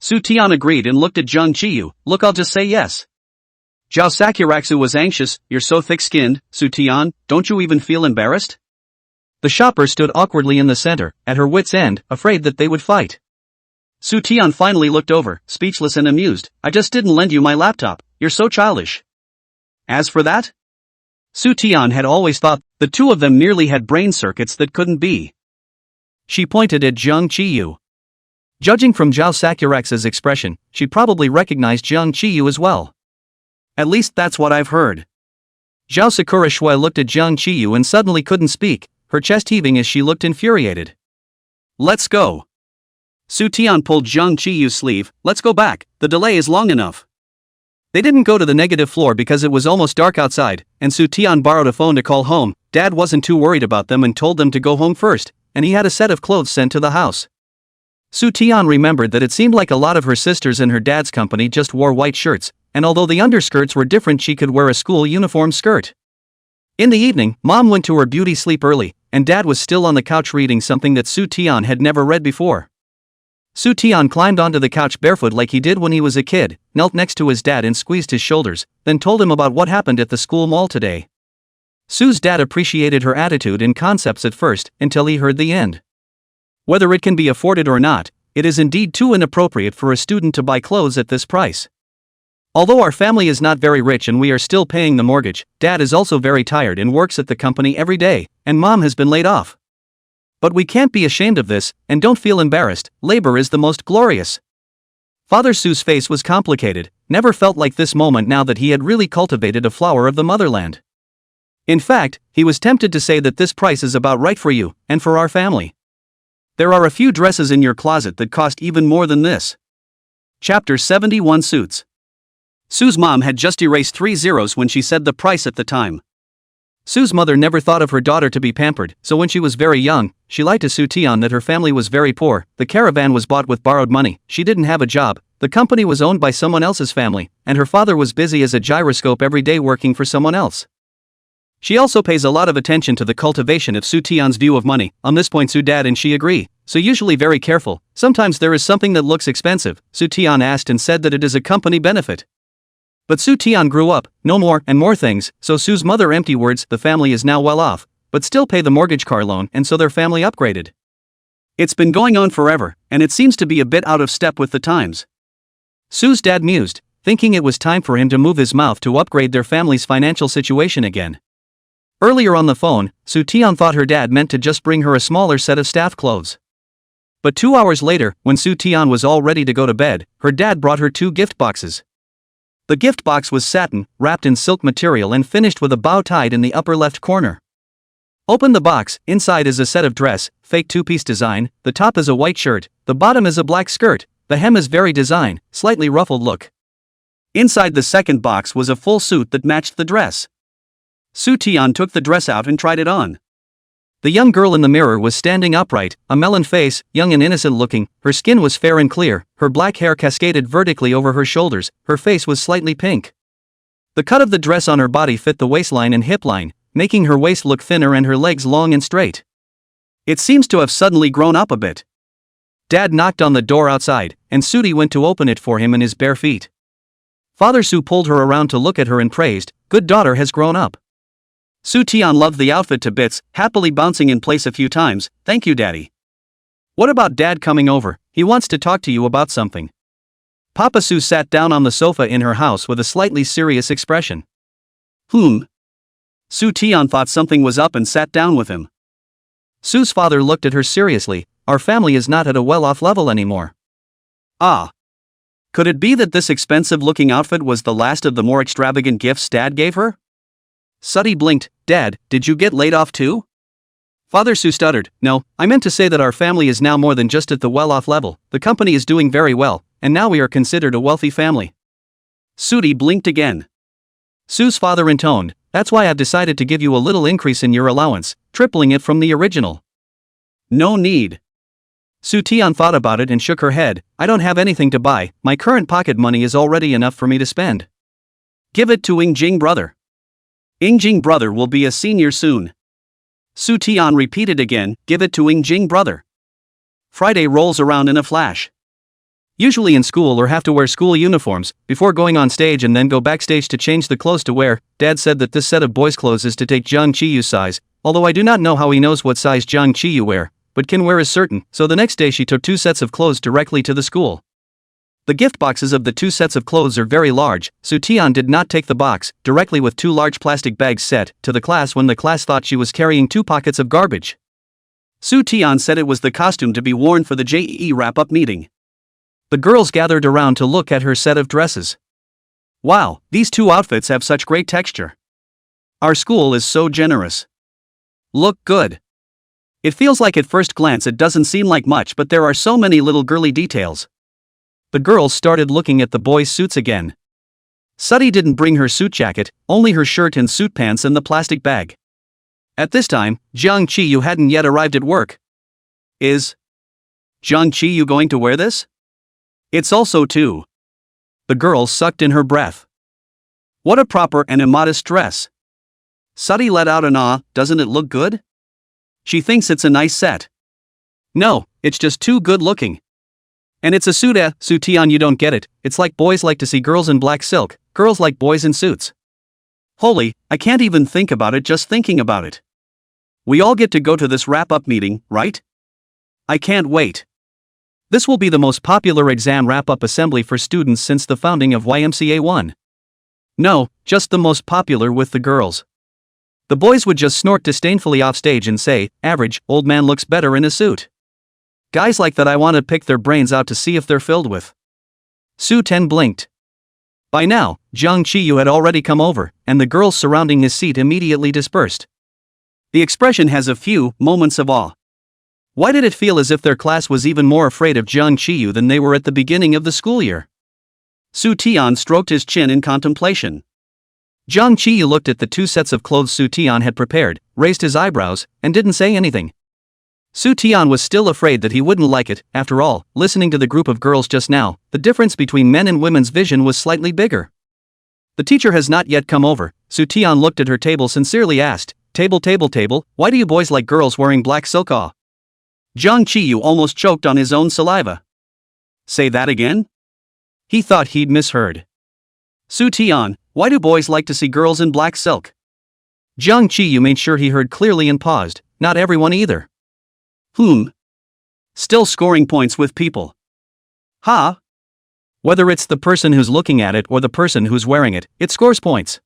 Su Tian agreed and looked at Jiang Qiyu. Look, I'll just say yes. Zhao Sakuratsu was anxious. You're so thick-skinned, Su Tian, don't you even feel embarrassed? The shopper stood awkwardly in the center, at her wits' end, afraid that they would fight. Su Tian finally looked over, speechless and amused. I just didn't lend you my laptop, you're so childish. As for that? Su Tian had always thought the two of them merely had brain circuits that couldn't be. She pointed at Jiang Qiyu. Judging from Zhao Sakuratsu's expression, she probably recognized Jiang Qiyu as well. At least that's what I've heard. Zhao Sakura Shui looked at Jiang Qiyu and suddenly couldn't speak, her chest heaving as she looked infuriated. Let's go. Su Tian pulled Jiang Qiyu's sleeve. Let's go back, the delay is long enough. They didn't go to the negative floor because it was almost dark outside, and Su Tian borrowed a phone to call home. Dad wasn't too worried about them and told them to go home first, and he had a set of clothes sent to the house. Su Tian remembered that it seemed like a lot of her sisters in her dad's company just wore white shirts, and although the underskirts were different, she could wear a school uniform skirt. In the evening, Mom went to her beauty sleep early, and Dad was still on the couch reading something that Su Tian had never read before. Su Tian climbed onto the couch barefoot like he did when he was a kid, knelt next to his dad and squeezed his shoulders, then told him about what happened at the school mall today. Su's dad appreciated her attitude and concepts at first, until he heard the end. Whether it can be afforded or not, it is indeed too inappropriate for a student to buy clothes at this price. Although our family is not very rich and we are still paying the mortgage, Dad is also very tired and works at the company every day, and Mom has been laid off. But we can't be ashamed of this, and don't feel embarrassed, labor is the most glorious. Father Su's face was complicated, never felt like this moment now that he had really cultivated a flower of the motherland. In fact, he was tempted to say that this price is about right for you, and for our family. There are a few dresses in your closet that cost even more than this. Chapter 71 Suits. Su's mom had just erased 3 zeros when she said the price at the time. Su's mother never thought of her daughter to be pampered, so when she was very young, she lied to Su Tian that her family was very poor. The caravan was bought with borrowed money, she didn't have a job, the company was owned by someone else's family, and her father was busy as a gyroscope every day working for someone else. She also pays a lot of attention to the cultivation of Su Tian's view of money. On this point Su Dad and she agree, so usually very careful. Sometimes there is something that looks expensive, Su Tian asked and said that it is a company benefit. But Su Tian grew up, no more and more things, so Su's mother empty words, the family is now well off, but still pay the mortgage car loan, and so their family upgraded. It's been going on forever, and it seems to be a bit out of step with the times. Su's dad mused, thinking it was time for him to move his mouth to upgrade their family's financial situation again. Earlier on the phone, Su Tian thought her dad meant to just bring her a smaller set of staff clothes. But 2 hours later, when Su Tian was all ready to go to bed, her dad brought her 2 gift boxes. The gift box was satin, wrapped in silk material and finished with a bow tied in the upper left corner. Open the box. Inside is a set of dress, fake two-piece design. The top is a white shirt, the bottom is a black skirt, the hem is very design, slightly ruffled look. Inside the second box was a full suit that matched the dress. Soo Taeyeon took the dress out and tried it on. The young girl in the mirror was standing upright, a melon face, young and innocent looking. Her skin was fair and clear, her black hair cascaded vertically over her shoulders, her face was slightly pink. The cut of the dress on her body fit the waistline and hip line, making her waist look thinner and her legs long and straight. It seems to have suddenly grown up a bit. Dad knocked on the door outside, and Sooty went to open it for him in his bare feet. Father Soo pulled her around to look at her and praised, "Good daughter has grown up." Soo Taeyeon loved the outfit to bits, happily bouncing in place a few times. "Thank you, Daddy." "What about Dad coming over? He wants to talk to you about something." Papa Soo sat down on the sofa in her house with a slightly serious expression. Soo Taeyeon thought something was up and sat down with him. Soo's father looked at her seriously. "Our family is not at a well-off level anymore." "Ah. Could it be that this expensive-looking outfit was the last of the more extravagant gifts Dad gave her?" Sooty blinked. "Dad, did you get laid off too?" Father Soo stuttered. "No, I meant to say that our family is now more than just at the well-off level. The company is doing very well, and now we are considered a wealthy family." Sooty blinked again. Soo's father intoned, "That's why I've decided to give you a little increase in your allowance, tripling it from the original." "No need." Soo Taeyeon thought about it and shook her head. "I don't have anything to buy, my current pocket money is already enough for me to spend." "Give it to Ingjing brother. Ingjing brother will be a senior soon." Soo Taeyeon repeated again, "Give it to Ingjing brother." Friday rolls around in a flash. Usually in school or have to wear school uniforms, before going on stage and then go backstage to change the clothes to wear. Dad said that this set of boys' clothes is to take Jung Chi-yu's size, although I do not know how he knows what size Jung Chi-yu wear, but can wear is certain, so the next day she took 2 sets of clothes directly to the school. The gift boxes of the 2 sets of clothes are very large. Soo Taeyeon did not take the box, directly with 2 large plastic bags set, to the class when the class thought she was carrying 2 pockets of garbage. Soo Taeyeon said it was the costume to be worn for the JEE wrap-up meeting. The girls gathered around to look at her set of dresses. "Wow, these 2 outfits have such great texture. Our school is so generous. Look good." It feels like at first glance it doesn't seem like much, but there are so many little girly details. The girls started looking at the boys' suits again. Sooty didn't bring her suit jacket, only her shirt and suit pants and the plastic bag. At this time, Jung Chi-yu hadn't yet arrived at work. Is Jung Chi-yu going to wear this? It's also too. The girl sucked in her breath. What a proper and immodest dress. Sooty let out an "ah, doesn't it look good?" She thinks it's a nice set. No, it's just too good looking. And it's a suit. Soo Taeyeon, you don't get it. It's like boys like to see girls in black silk, girls like boys in suits. Holy, I can't even think about it just thinking about it. We all get to go to this wrap-up meeting, right? I can't wait. This will be the most popular exam wrap-up assembly for students since the founding of YMCA 1. No, just the most popular with the girls. The boys would just snort disdainfully off stage and say, "Average, old man looks better in a suit." Guys like that I want to pick their brains out to see if they're filled with. Soo Ten blinked. By now, Jung Chi-yu had already come over, and the girls surrounding his seat immediately dispersed. The expression has a few moments of awe. Why did it feel as if their class was even more afraid of Jung Chi-yu than they were at the beginning of the school year? Soo Taeyeon stroked his chin in contemplation. Jung Chi-yu looked at the 2 sets of clothes Soo Taeyeon had prepared, raised his eyebrows, and didn't say anything. Soo Taeyeon was still afraid that he wouldn't like it. After all, listening to the group of girls just now, the difference between men and women's vision was slightly bigger. The teacher has not yet come over. Soo Taeyeon looked at her table, sincerely asked, Table, why do you boys like girls wearing black silk?" Jung Chi-yu almost choked on his own saliva. "Say that again?" He thought he'd misheard. "Soo Taeyeon, why do boys like to see girls in black silk?" Jung Chi-yu made sure he heard clearly and paused. "Not everyone either." Still scoring points with people. Whether it's the person who's looking at it or the person who's wearing it, it scores points.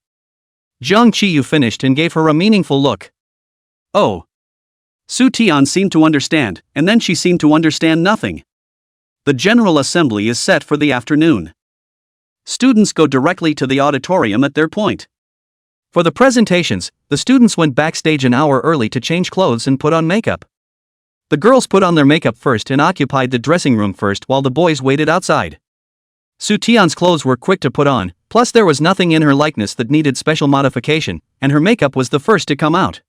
Jung Chi-yu finished and gave her a meaningful look. Oh. Soo Taeyeon seemed to understand, and then she seemed to understand nothing. The General Assembly is set for the afternoon. Students go directly to the auditorium at their point. For the presentations, the students went backstage an hour early to change clothes and put on makeup. The girls put on their makeup first and occupied the dressing room first while the boys waited outside. Soo-Tian's clothes were quick to put on, plus there was nothing in her likeness that needed special modification, and her makeup was the first to come out.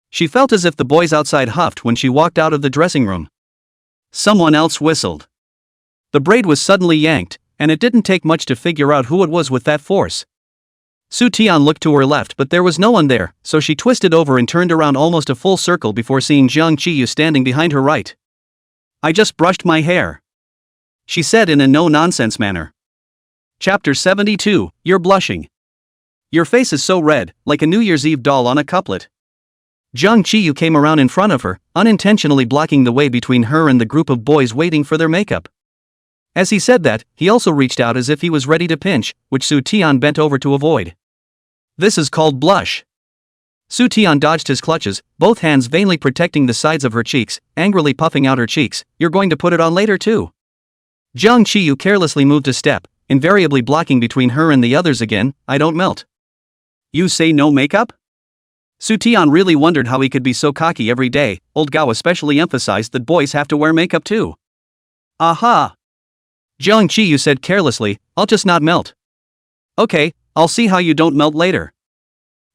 She felt as if the boys outside huffed when she walked out of the dressing room. Someone else whistled. The braid was suddenly yanked, and it didn't take much to figure out who it was with that force. Soo-Tian looked to her left but there was no one there, so she twisted over and turned around almost a full circle before seeing Jiang Qiyu standing behind her right. "I just brushed my hair," she said in a no-nonsense manner. Chapter 72, You're Blushing. Your face is so red, like a New Year's Eve doll on a couplet. Jiang Qiyu came around in front of her, unintentionally blocking the way between her and the group of boys waiting for their makeup. As he said that, he also reached out as if he was ready to pinch, which Soo-Tian bent over to avoid. This is called blush. Soo-Tian dodged his clutches, both hands vainly protecting the sides of her cheeks, angrily puffing out her cheeks. "You're going to put it on later too." Jiang Qiyu carelessly moved a step, invariably blocking between her and the others again. "I don't melt." "You say no makeup?" Soo-Tian really wondered how he could be so cocky every day. Old Gao especially emphasized that boys have to wear makeup too. "Aha!" Jiang Qiyu said carelessly, "I'll just not melt." "Okay, I'll see how you don't melt later."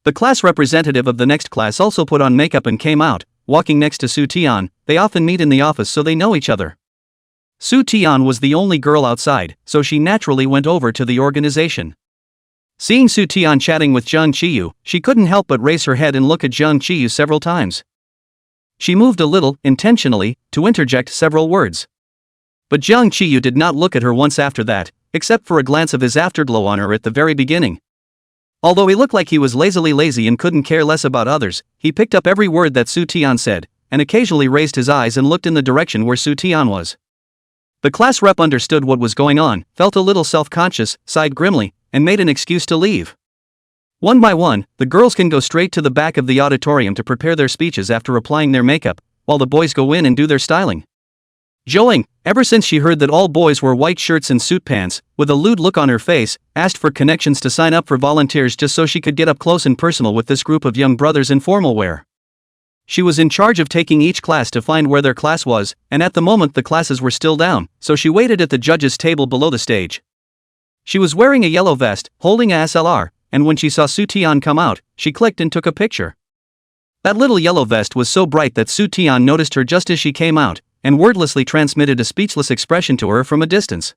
The class representative of the next class also put on makeup and came out, walking next to Soo-Tian. They often meet in the office so they know each other. Soo-Tian was the only girl outside, so she naturally went over to the organization. Seeing Soo-Tian chatting with Jiang Qiyu, she couldn't help but raise her head and look at Jiang Qiyu several times. She moved a little, intentionally, to interject several words. But Jiang Qiyu did not look at her once after that, except for a glance of his afterglow on her at the very beginning. Although he looked like he was lazily lazy and couldn't care less about others, he picked up every word that Soo-Tian said, and occasionally raised his eyes and looked in the direction where Soo-Tian was. The class rep understood what was going on, felt a little self-conscious, sighed grimly, and made an excuse to leave. One by one, the girls can go straight to the back of the auditorium to prepare their speeches after applying their makeup, while the boys go in and do their styling. Zhouing, ever since she heard that all boys wore white shirts and suit pants, with a lewd look on her face, asked for connections to sign up for volunteers just so she could get up close and personal with this group of young brothers in formal wear. She was in charge of taking each class to find where their class was, and at the moment the classes were still down, so she waited at the judges' table below the stage. She was wearing a yellow vest, holding a SLR, and when she saw Soo-Tian come out, she clicked and took a picture. That little yellow vest was so bright that Soo-Tian noticed her just as she came out, and wordlessly transmitted a speechless expression to her from a distance.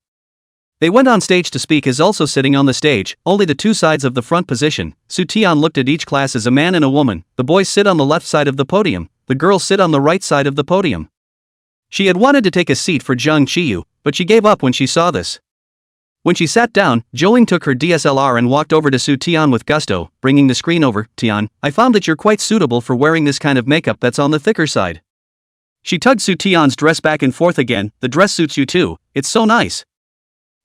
They went on stage to speak as also sitting on the stage, only the two sides of the front position. Soo-Tian looked at each class as a man and a woman. The boys sit on the left side of the podium, the girls sit on the right side of the podium. She had wanted to take a seat for Jiang Qiyu, but she gave up when she saw this. When she sat down, Zhouing took her DSLR and walked over to Soo-Tian with gusto, bringing the screen over. "Tian, I found that you're quite suitable for wearing this kind of makeup that's on the thicker side." She tugged Soo-Tian's dress back and forth again. "The dress suits you too, it's so nice."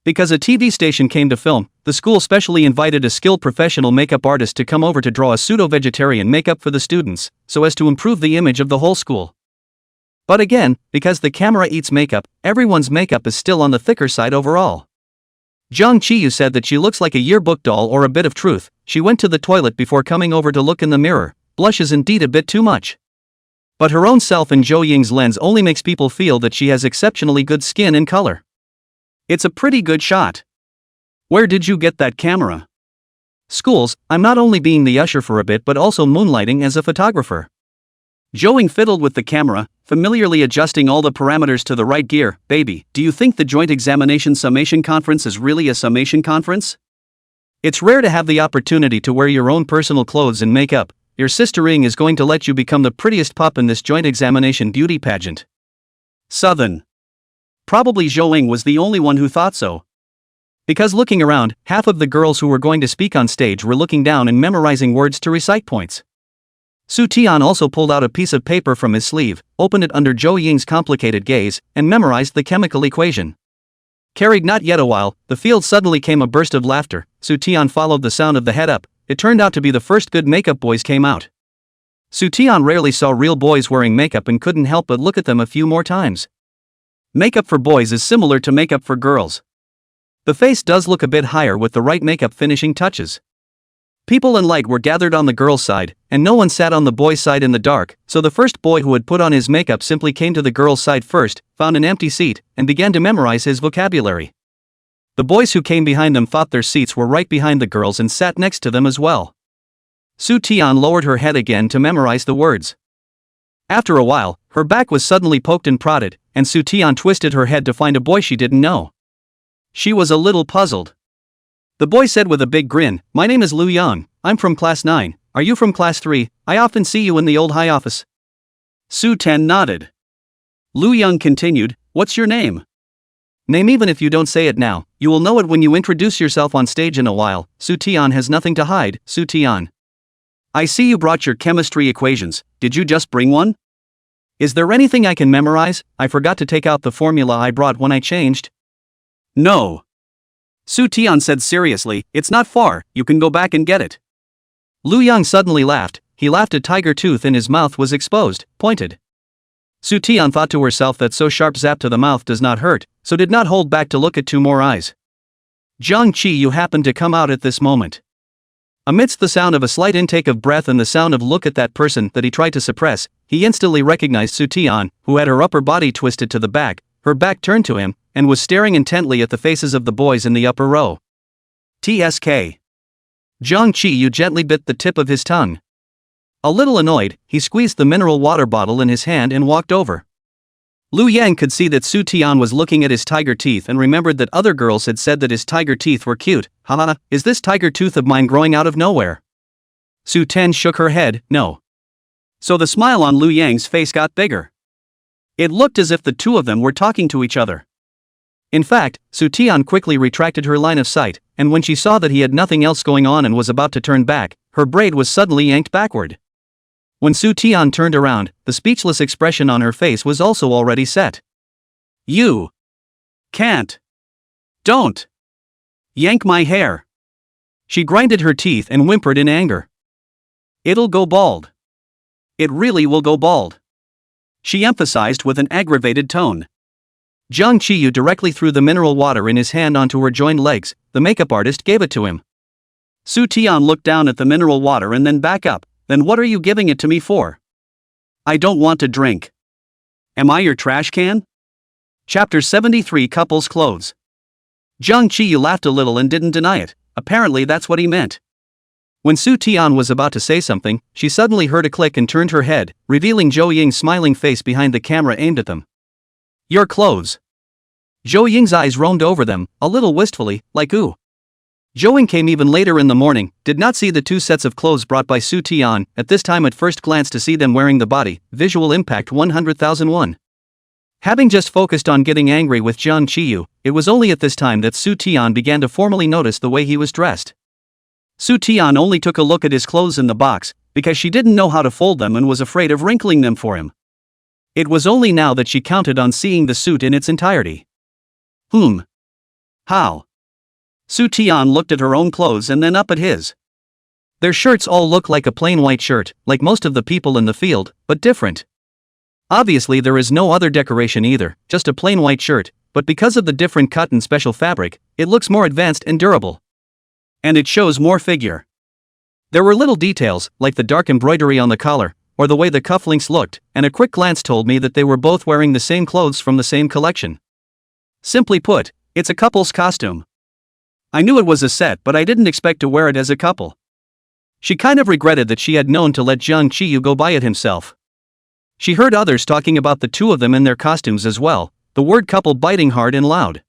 Because a TV station came to film, the school specially invited a skilled professional makeup artist to come over to draw a pseudo-vegetarian makeup for the students, so as to improve the image of the whole school. But again, because the camera eats makeup, everyone's makeup is still on the thicker side overall. Jiang Qiyu said that she looks like a yearbook doll or a bit of truth. She went to the toilet before coming over to look in the mirror. Blush is indeed a bit too much. But her own self in Zhou Ying's lens only makes people feel that she has exceptionally good skin and color. It's a pretty good shot. Where did you get that camera? Schools, I'm not only being the usher for a bit but also moonlighting as a photographer. Zhouing fiddled with the camera, familiarly adjusting all the parameters to the right gear. "Baby, do you think the joint examination summation conference is really a summation conference? It's rare to have the opportunity to wear your own personal clothes and makeup. Your sister Ring is going to let you become the prettiest pup in this joint examination beauty pageant." Southern. Probably Zhouing was the only one who thought so. Because looking around, half of the girls who were going to speak on stage were looking down and memorizing words to recite points. Soo-Tian also pulled out a piece of paper from his sleeve, opened it under Zhou Ying's complicated gaze, and memorized the chemical equation. Carried not yet a while, the field suddenly came a burst of laughter. Soo-Tian followed the sound of the head up. It turned out to be the first good makeup boys came out. Soo-Tian rarely saw real boys wearing makeup and couldn't help but look at them a few more times. Makeup for boys is similar to makeup for girls. The face does look a bit higher with the right makeup finishing touches. People in light were gathered on the girl's side, and no one sat on the boy's side in the dark, so the first boy who had put on his makeup simply came to the girl's side first, found an empty seat, and began to memorize his vocabulary. The boys who came behind them thought their seats were right behind the girls and sat next to them as well. Su Tian lowered her head again to memorize the words. After a while, her back was suddenly poked and prodded, and Su Tian twisted her head to find a boy she didn't know. She was a little puzzled. The boy said with a big grin, "My name is Lu Yang, I'm from class 9, are you from class 3, I often see you in the old high office." Su Tian nodded. Lu Yang continued, "What's your name?" "Name even if you don't say it now, you will know it when you introduce yourself on stage in a while, Su Tian has nothing to hide, Su Tian. I see you brought your chemistry equations, did you just bring one? Is there anything I can memorize? I forgot to take out the formula I brought when I changed." "No." Su Tian said seriously, "It's not far, you can go back and get it." Lu Yang suddenly laughed, he laughed a tiger tooth in his mouth was exposed, pointed. Su Tian thought to herself that so sharp zap to the mouth does not hurt, so did not hold back to look at two more eyes. Jiang Qiyu happened to come out at this moment. Amidst the sound of a slight intake of breath and the sound of "look at that person" that he tried to suppress, he instantly recognized Su Tian, who had her upper body twisted to the back, her back turned to him, and was staring intently at the faces of the boys in the upper row. TSK. Jiang Qiyu gently bit the tip of his tongue. A little annoyed, he squeezed the mineral water bottle in his hand and walked over. Lu Yang could see that Su Tian was looking at his tiger teeth and remembered that other girls had said that his tiger teeth were cute. Haha, is this tiger tooth of mine growing out of nowhere? Su Tian shook her head, no. So the smile on Lu Yang's face got bigger. It looked as if the two of them were talking to each other. In fact, Su Tian quickly retracted her line of sight, and when she saw that he had nothing else going on and was about to turn back, her braid was suddenly yanked backward. When Su Tian turned around, the speechless expression on her face was also already set. "You can't. Don't yank my hair." She grinded her teeth and whimpered in anger. "It'll go bald. It really will go bald," she emphasized with an aggravated tone. Jiang Qiyu directly threw the mineral water in his hand onto her joined legs, the makeup artist gave it to him. Su Tian looked down at the mineral water and then back up. "Then what are you giving it to me for? I don't want to drink. Am I your trash can?" Chapter 73 Couples Clothes. Jiang Qiyu laughed a little and didn't deny it, apparently that's what he meant. When Su Tian was about to say something, she suddenly heard a click and turned her head, revealing Zhou Ying's smiling face behind the camera aimed at them. "Your clothes." Zhou Ying's eyes roamed over them, a little wistfully, like ooh. Zhou Ying came even later in the morning, did not see the two sets of clothes brought by Su Tian, at this time at first glance to see them wearing the body, visual impact 100,001. Having just focused on getting angry with Jiang Qiyu, it was only at this time that Su Tian began to formally notice the way he was dressed. Su Tian only took a look at his clothes in the box, because she didn't know how to fold them and was afraid of wrinkling them for him. It was only now that she counted on seeing the suit in its entirety. How? Su Tian looked at her own clothes and then up at his. Their shirts all look like a plain white shirt, like most of the people in the field, but different. Obviously there is no other decoration either, just a plain white shirt, but because of the different cut and special fabric, it looks more advanced and durable. And it shows more figure. There were little details, like the dark embroidery on the collar, or the way the cufflinks looked, and a quick glance told me that they were both wearing the same clothes from the same collection. Simply put, it's a couple's costume. I knew it was a set, but I didn't expect to wear it as a couple. She kind of regretted that she had known to let Jiang Qiyu go buy it himself. She heard others talking about the two of them in their costumes as well, the word couple biting hard and loud.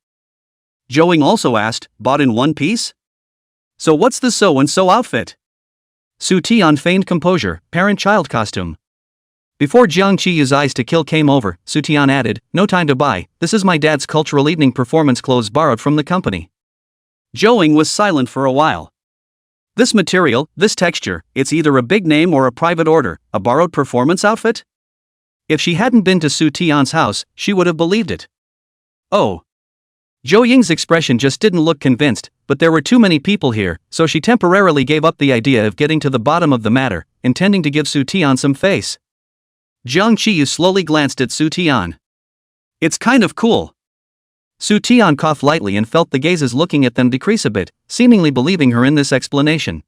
Zhou Ying also asked, "Bought in one piece? So what's the so-and-so outfit?" Su Tian feigned composure, parent-child costume. Before Jiang Qiyu's eyes to kill came over, Su Tian added, "No time to buy, this is my dad's cultural evening performance clothes borrowed from the company." Zhou Ying was silent for a while. This material, this texture, it's either a big name or a private order, a borrowed performance outfit? If she hadn't been to Su Tian's house, she would have believed it. Oh. Zhou Ying's expression just didn't look convinced, but there were too many people here, so she temporarily gave up the idea of getting to the bottom of the matter, intending to give Su Tian some face. Jiang Qiyu slowly glanced at Su Tian. "It's kind of cool." Su Tian coughed lightly and felt the gazes looking at them decrease a bit, seemingly believing her in this explanation.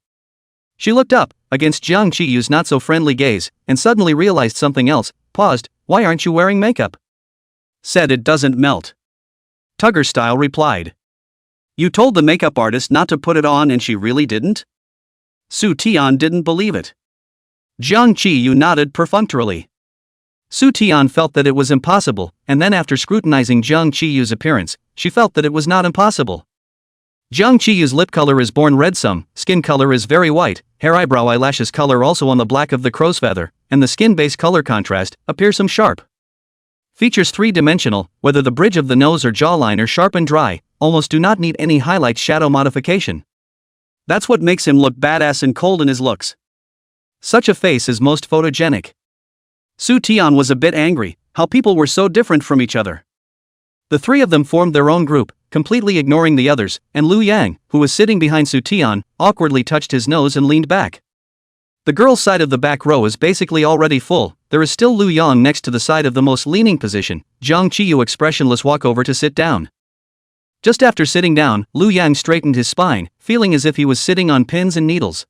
She looked up, against Jiang Chiyu's not-so-friendly gaze, and suddenly realized something else, paused. Why aren't you wearing makeup? Said it doesn't melt. Tugger style replied. You told the makeup artist not to put it on and she really didn't? Su Tian didn't believe it. Jiang Chiyu nodded perfunctorily. Su Tian felt that it was impossible, and then after scrutinizing Jiang Chiyu's appearance, she felt that it was not impossible. Jiang Chiyu's lip color is born red, some skin color is very white, hair eyebrow eyelashes color also on the black of the crow's feather, and the skin base color contrast appears some sharp. Features three-dimensional, whether the bridge of the nose or jawline are sharp and dry, almost do not need any highlight shadow modification. That's what makes him look badass and cold in his looks. Such a face is most photogenic. Su Tian was a bit angry, how people were so different from each other. The three of them formed their own group, completely ignoring the others, and Lu Yang, who was sitting behind Su Tian, awkwardly touched his nose and leaned back. The girl's side of the back row is basically already full. There is still Lu Yang next to the side of the most leaning position. Jiang Chiyu expressionless walk over to sit down. Just after sitting down, Lu Yang straightened his spine, feeling as if he was sitting on pins and needles.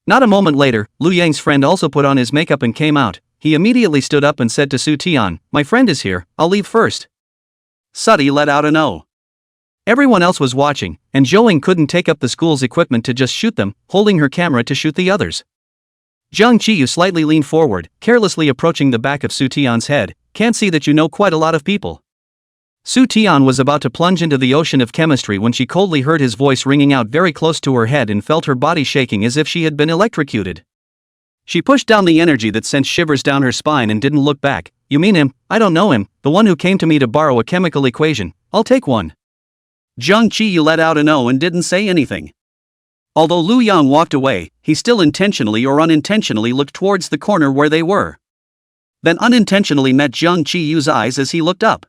Not a moment later, Lu Yang's friend also put on his makeup and came out. He immediately stood up and said to Su Tian, "My friend is here, I'll leave first." Sudi let out an "oh." Everyone else was watching, and Zhouing couldn't take up the school's equipment to just shoot them, holding her camera to shoot the others. Jiang Chiyu slightly leaned forward, carelessly approaching the back of Su Tian's head. "Can't see that you know quite a lot of people." Su Tian was about to plunge into the ocean of chemistry when she coldly heard his voice ringing out very close to her head and felt her body shaking as if she had been electrocuted. She pushed down the energy that sent shivers down her spine and didn't look back. "You mean him? I don't know him, the one who came to me to borrow a chemical equation. I'll take one." Jiang Chiyu let out an "oh" and didn't say anything. Although Lu Yang walked away, he still intentionally or unintentionally looked towards the corner where they were. Then unintentionally met Jiang Chiyu's eyes as he looked up.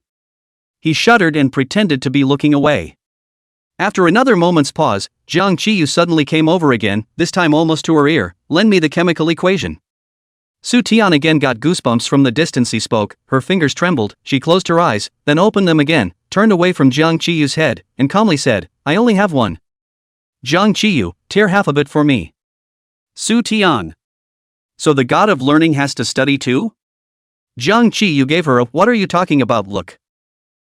He shuddered and pretended to be looking away. After another moment's pause, Jiang Chiyu suddenly came over again, this time almost to her ear. "Lend me the chemical equation." Su Tian again got goosebumps from the distance he spoke, her fingers trembled, she closed her eyes, then opened them again, turned away from Jiang Chiyu's head, and calmly said, "I only have one." Jiang Chiyu, tear half of it for me. Su Tian. So the god of learning has to study too? Jiang Chiyu gave her a "what are you talking about" look.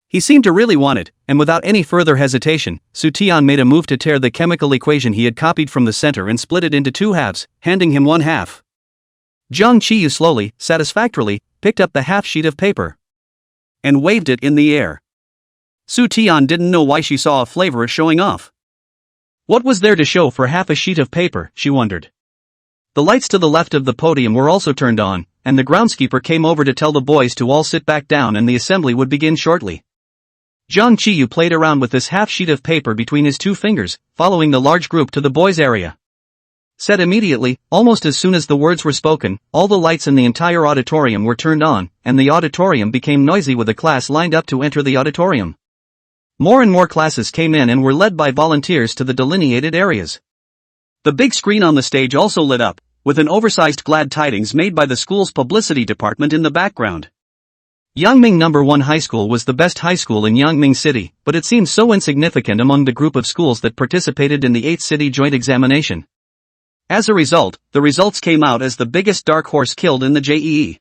He seemed to really want it, and without any further hesitation, Su Tian made a move to tear the chemical equation he had copied from the center and split it into two halves, handing him one half. Jiang Chiyu slowly, satisfactorily, picked up the half sheet of paper and waved it in the air. Su Tian didn't know why she saw a flavor showing off. What was there to show for half a sheet of paper, she wondered. The lights to the left of the podium were also turned on, and the groundskeeper came over to tell the boys to all sit back down and the assembly would begin shortly. Jiang Chiyu played around with this half sheet of paper between his two fingers, following the large group to the boys' area. Said immediately, almost as soon as the words were spoken, all the lights in the entire auditorium were turned on, and the auditorium became noisy with a class lined up to enter the auditorium. More and more classes came in and were led by volunteers to the delineated areas. The big screen on the stage also lit up, with an oversized glad tidings made by the school's publicity department in the background. Yangming No. 1 High School was the best high school in Yangming City, but it seemed so insignificant among the group of schools that participated in the 8th City Joint Examination. As a result, the results came out as the biggest dark horse killed in the JEE.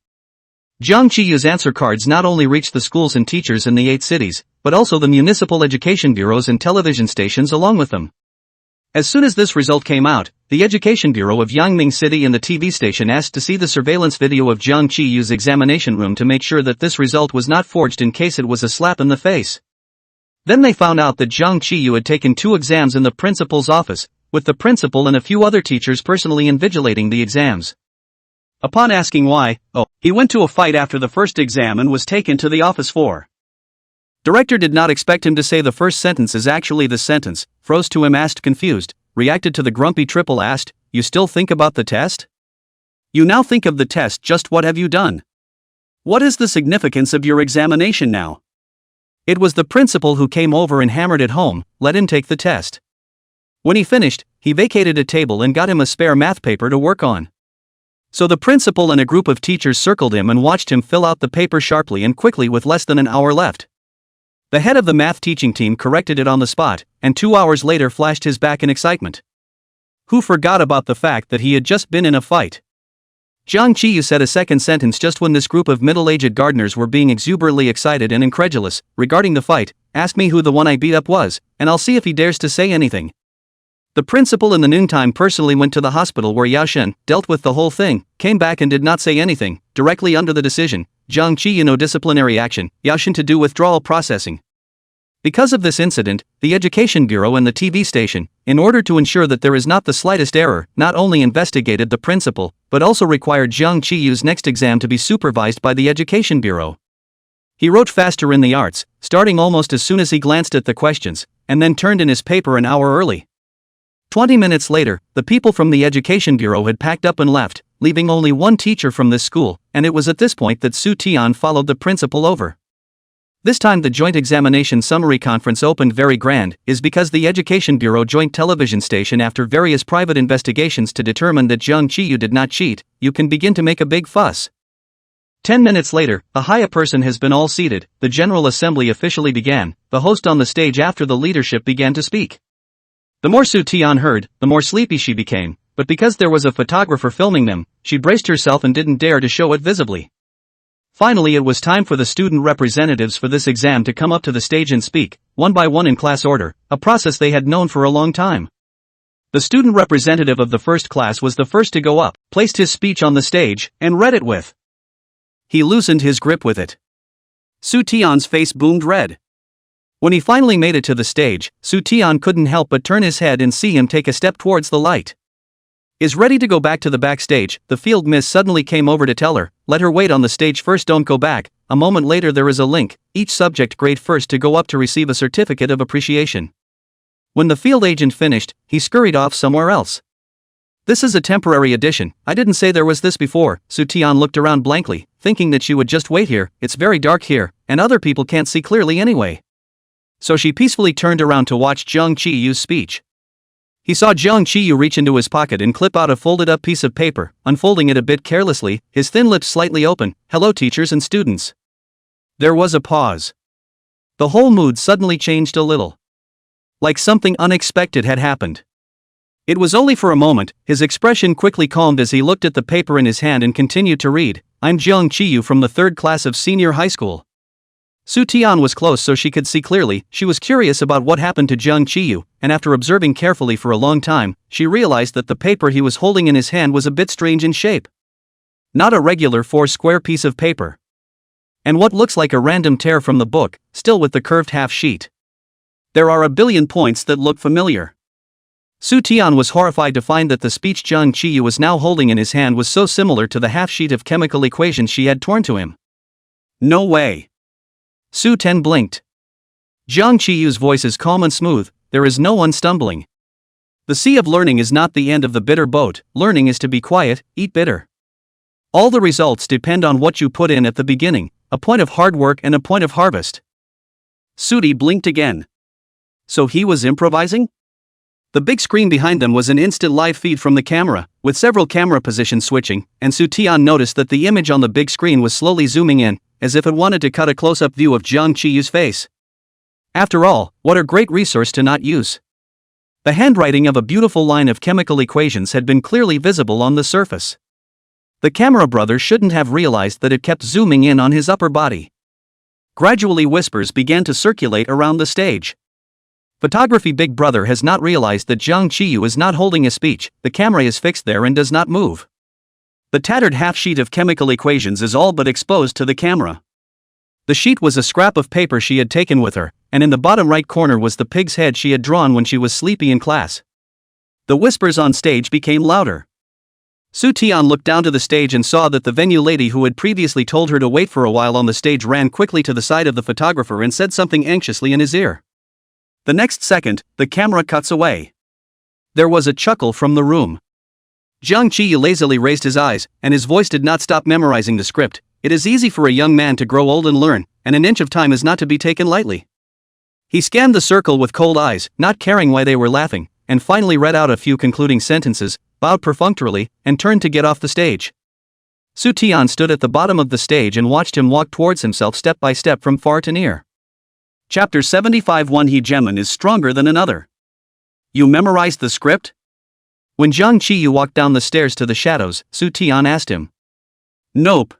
Jiang Chiyu's answer cards not only reached the schools and teachers in the 8 cities, but also the municipal education bureaus and television stations along with them. As soon as this result came out, the Education Bureau of Yangming City and the TV station asked to see the surveillance video of Jiang Chiyu's examination room to make sure that this result was not forged in case it was a slap in the face. Then they found out that Jiang Chiyu had taken 2 exams in the principal's office, with the principal and a few other teachers personally invigilating the exams. Upon asking why, he went to a fight after the first exam and was taken to the office for. Director did not expect him to say the first sentence is actually the sentence, froze to him asked confused, reacted to the grumpy triple asked, "You still think about the test? You now think of the test, just what have you done? What is the significance of your examination now?" It was the principal who came over and hammered it home, let him take the test. When he finished, he vacated a table and got him a spare math paper to work on. So the principal and a group of teachers circled him and watched him fill out the paper sharply and quickly with less than an hour left. The head of the math teaching team corrected it on the spot, and 2 hours later flashed his back in excitement. Who forgot about the fact that he had just been in a fight? Jiang Qiyu said a second sentence just when this group of middle-aged gardeners were being exuberantly excited and incredulous regarding the fight. Ask me who the one I beat up was, and I'll see if he dares to say anything. The principal in the noontime personally went to the hospital where Yao Shen dealt with the whole thing, came back and did not say anything, directly under the decision, Jiang Qiyu no disciplinary action, Yao Shen to do withdrawal processing. Because of this incident, the Education Bureau and the TV station, in order to ensure that there is not the slightest error, not only investigated the principal, but also required Jiang Qiyu's next exam to be supervised by the Education Bureau. He wrote faster in the arts, starting almost as soon as he glanced at the questions, and then turned in his paper an hour early. 20 minutes later, the people from the Education Bureau had packed up and left, leaving only one teacher from this school, and it was at this point that Su Tian followed the principal over. This time the joint examination summary conference opened very grand, is because the Education Bureau joint television station, after various private investigations to determine that Jiang Qiyu did not cheat, you can begin to make a big fuss. 10 minutes later, a higher person has been all seated, the General Assembly officially began, the host on the stage after the leadership began to speak. The more Su Tian heard, the more sleepy she became, but because there was a photographer filming them, she braced herself and didn't dare to show it visibly. Finally, it was time for the student representatives for this exam to come up to the stage and speak, one by one in class order, a process they had known for a long time. The student representative of the first class was the first to go up, placed his speech on the stage, and read it with. He loosened his grip with it. Su Tian's face boomed red. When he finally made it to the stage, Su Tian couldn't help but turn his head and see him take a step towards the light. Is ready to go back to the backstage, the field miss suddenly came over to tell her, let her wait on the stage first, don't go back. A moment later there is a link, each subject grade first to go up to receive a certificate of appreciation. When the field agent finished, he scurried off somewhere else. This is a temporary addition, I didn't say there was this before. Su Tian looked around blankly, thinking that she would just wait here, it's very dark here, and other people can't see clearly anyway. So she peacefully turned around to watch Jiang Qiyu's speech. He saw Jiang Qiyu reach into his pocket and clip out a folded-up piece of paper, unfolding it a bit carelessly, his thin lips slightly open. Hello teachers and students. There was a pause. The whole mood suddenly changed a little. Like something unexpected had happened. It was only for a moment, his expression quickly calmed as he looked at the paper in his hand and continued to read, I'm Jiang Qiyu from the 3rd class of senior high school. Su Tian was close so she could see clearly. She was curious about what happened to Jiang Qiyu, and after observing carefully for a long time, she realized that the paper he was holding in his hand was a bit strange in shape. Not a regular 4-square piece of paper. And what looks like a random tear from the book, still with the curved half sheet. There are a billion points that look familiar. Su Tian was horrified to find that the speech Jiang Qiyu was now holding in his hand was so similar to the half sheet of chemical equations she had torn to him. No way. Su Ten blinked. Jiang Qiyu's voice is calm and smooth, there is no one stumbling. The sea of learning is not the end of the bitter boat, learning is to be quiet, eat bitter. All the results depend on what you put in at the beginning, a point of hard work and a point of harvest. Sudi blinked again. So he was improvising? The big screen behind them was an instant live feed from the camera, with several camera positions switching, and Su Tian noticed that the image on the big screen was slowly zooming in, as if it wanted to cut a close-up view of Jiang Qiyu's face. After all, what a great resource to not use. The handwriting of a beautiful line of chemical equations had been clearly visible on the surface. The camera brother shouldn't have realized that it kept zooming in on his upper body. Gradually whispers began to circulate around the stage. Photography big brother has not realized that Jiang Qiyu is not holding a speech, the camera is fixed there and does not move. The tattered half-sheet of chemical equations is all but exposed to the camera. The sheet was a scrap of paper she had taken with her, and in the bottom right corner was the pig's head she had drawn when she was sleepy in class. The whispers on stage became louder. Su Tian looked down to the stage and saw that the venue lady who had previously told her to wait for a while on the stage ran quickly to the side of the photographer and said something anxiously in his ear. The next second, the camera cuts away. There was a chuckle from the room. Jiang Qiyu lazily raised his eyes, and his voice did not stop memorizing the script. It is easy for a young man to grow old and learn, and an inch of time is not to be taken lightly. He scanned the circle with cold eyes, not caring why they were laughing, and finally read out a few concluding sentences, bowed perfunctorily, and turned to get off the stage. Su Tian stood at the bottom of the stage and watched him walk towards himself step by step from far to near. Chapter 75. One hegemon is stronger than another. You memorized the script? When Zhang Qiyu walked down the stairs to the shadows, Su Tian asked him. Nope.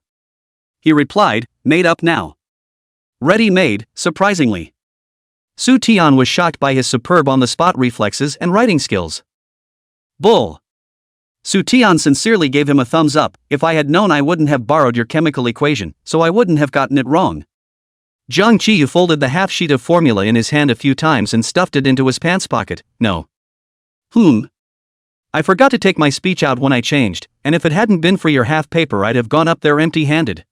He replied, made up now. Ready-made, surprisingly. Su Tian was shocked by his superb on-the-spot reflexes and writing skills. Bull. Su Tian sincerely gave him a thumbs up. If I had known I wouldn't have borrowed your chemical equation, so I wouldn't have gotten it wrong. Zhang Qiyu folded the half sheet of formula in his hand a few times and stuffed it into his pants pocket. No. I forgot to take my speech out when I changed, and if it hadn't been for your half paper I'd have gone up there empty-handed.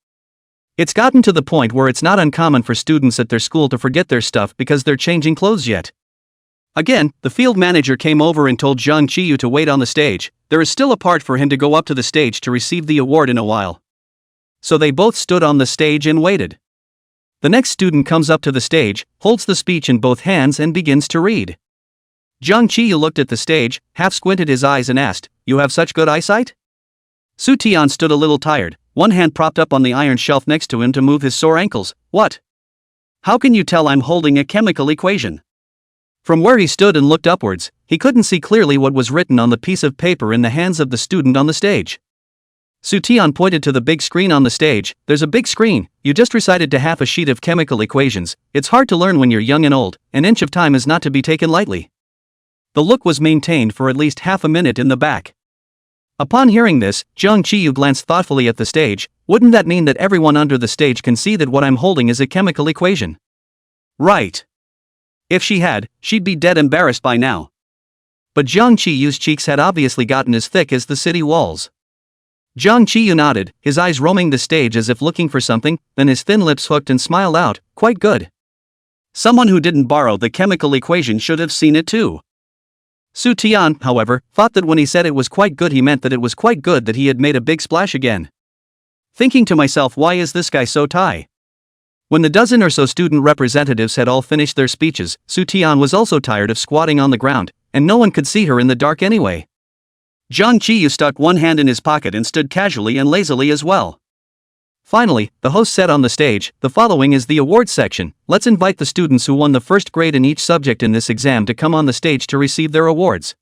It's gotten to the point where it's not uncommon for students at their school to forget their stuff because they're changing clothes yet. Again, the field manager came over and told Zhang Qiyu to wait on the stage. There is still a part for him to go up to the stage to receive the award in a while. So they both stood on the stage and waited. The next student comes up to the stage, holds the speech in both hands and begins to read. Zhang Qiyu looked at the stage, half squinted his eyes and asked, "You have such good eyesight?" Su Tian stood a little tired, one hand propped up on the iron shelf next to him to move his sore ankles. What? How can you tell I'm holding a chemical equation? From where he stood and looked upwards, he couldn't see clearly what was written on the piece of paper in the hands of the student on the stage. Su Tian pointed to the big screen on the stage. There's a big screen, you just recited to half a sheet of chemical equations. It's hard to learn when you're young and old, an inch of time is not to be taken lightly. The look was maintained for at least half a minute in the back. Upon hearing this, Zhang Qiyu glanced thoughtfully at the stage. Wouldn't that mean that everyone under the stage can see that what I'm holding is a chemical equation? Right. If she had, she'd be dead embarrassed by now. But Zhang Qiyu's cheeks had obviously gotten as thick as the city walls. Zhang Qiyu nodded, his eyes roaming the stage as if looking for something, then his thin lips hooked and smiled out, quite good. Someone who didn't borrow the chemical equation should have seen it too. Su Tian, however, thought that when he said it was quite good he meant that it was quite good that he had made a big splash again. Thinking to myself, why is this guy so tight? When the dozen or so student representatives had all finished their speeches, Su Tian was also tired of squatting on the ground, and no one could see her in the dark anyway. Zhang Qiyu stuck one hand in his pocket and stood casually and lazily as well. Finally, the host said on the stage, "The following is the awards section. Let's invite the students who won the first grade in each subject in this exam to come on the stage to receive their awards."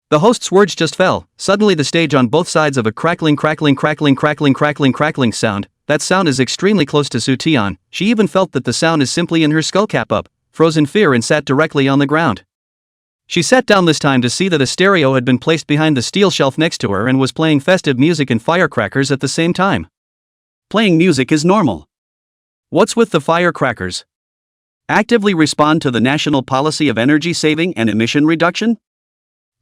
The host's words just fell. Suddenly the stage on both sides of a crackling sound. That sound is extremely close to Su Tian. She even felt that the sound is simply in her skull cap up, froze in fear and sat directly on the ground. She sat down this time to see that a stereo had been placed behind the steel shelf next to her and was playing festive music and firecrackers at the same time. Playing music is normal. What's with the firecrackers? Actively respond to the national policy of energy saving and emission reduction?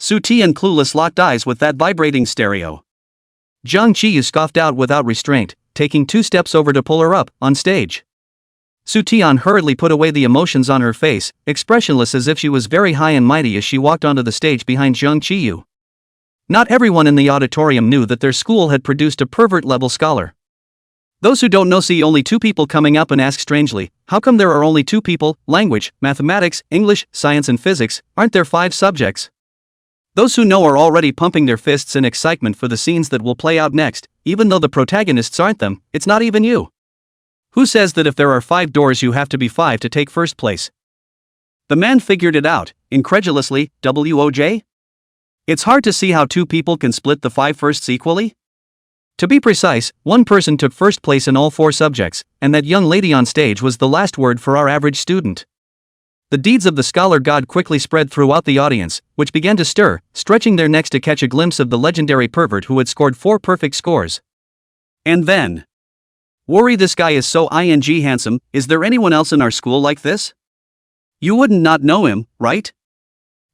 Su Tian clueless locked eyes with that vibrating stereo. Zhang Qiyu scoffed out without restraint, taking 2 steps over to pull her up, on stage. Su Tian hurriedly put away the emotions on her face, expressionless as if she was very high and mighty as she walked onto the stage behind Zhang Qiyu. Not everyone in the auditorium knew that their school had produced a pervert-level scholar. Those who don't know see only 2 people coming up and ask strangely, how come there are only 2 people, language, mathematics, English, science and physics, aren't there 5 subjects? Those who know are already pumping their fists in excitement for the scenes that will play out next, even though the protagonists aren't them, it's not even you. Who says that if there are 5 doors you have to be 5 to take first place? The man figured it out, incredulously, WOJ? It's hard to see how 2 people can split the 5 firsts equally? To be precise, 1 person took first place in all 4 subjects, and that young lady on stage was the last word for our average student. The deeds of the scholar god quickly spread throughout the audience, which began to stir, stretching their necks to catch a glimpse of the legendary pervert who had scored 4 perfect scores. And then, worry, this guy is so handsome. Is there anyone else in our school like this? You wouldn't not know him, right?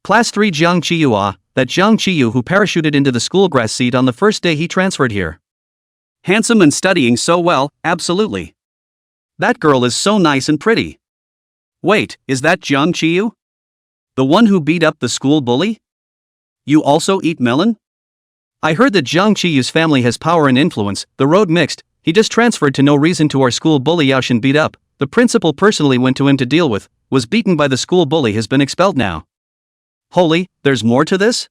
Class 3 Zhang Qiyu, that Zhang Qiyu who parachuted into the school grass seat on the first day he transferred here. Handsome and studying so well, absolutely. That girl is so nice and pretty. Wait, is that Zhang Qiyu? The one who beat up the school bully? You also eat melon? I heard that Zhang Qiyu's family has power and influence. The road mixed, he just transferred to no reason to our school bully Yaoshan beat up. The principal personally went to him to deal with, was beaten by the school bully, has been expelled now. Holy, there's more to this?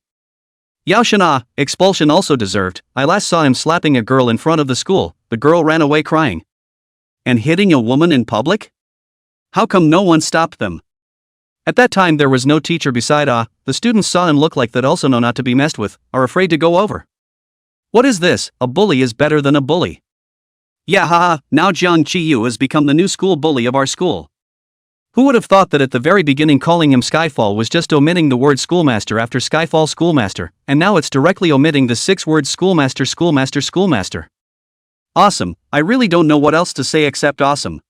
Yaoshan, expulsion also deserved. I last saw him slapping a girl in front of the school. The girl ran away crying. And hitting a woman in public? How come no one stopped them? At that time there was no teacher beside the students saw him look like that also know not to be messed with, are afraid to go over. What is this, a bully is better than a bully. Yeah haha, now Jiang Qiyu has become the new school bully of our school. Who would have thought that at the very beginning calling him Skyfall was just omitting the word schoolmaster after Skyfall schoolmaster, and now it's directly omitting the 6 words schoolmaster schoolmaster schoolmaster. Awesome, I really don't know what else to say except awesome.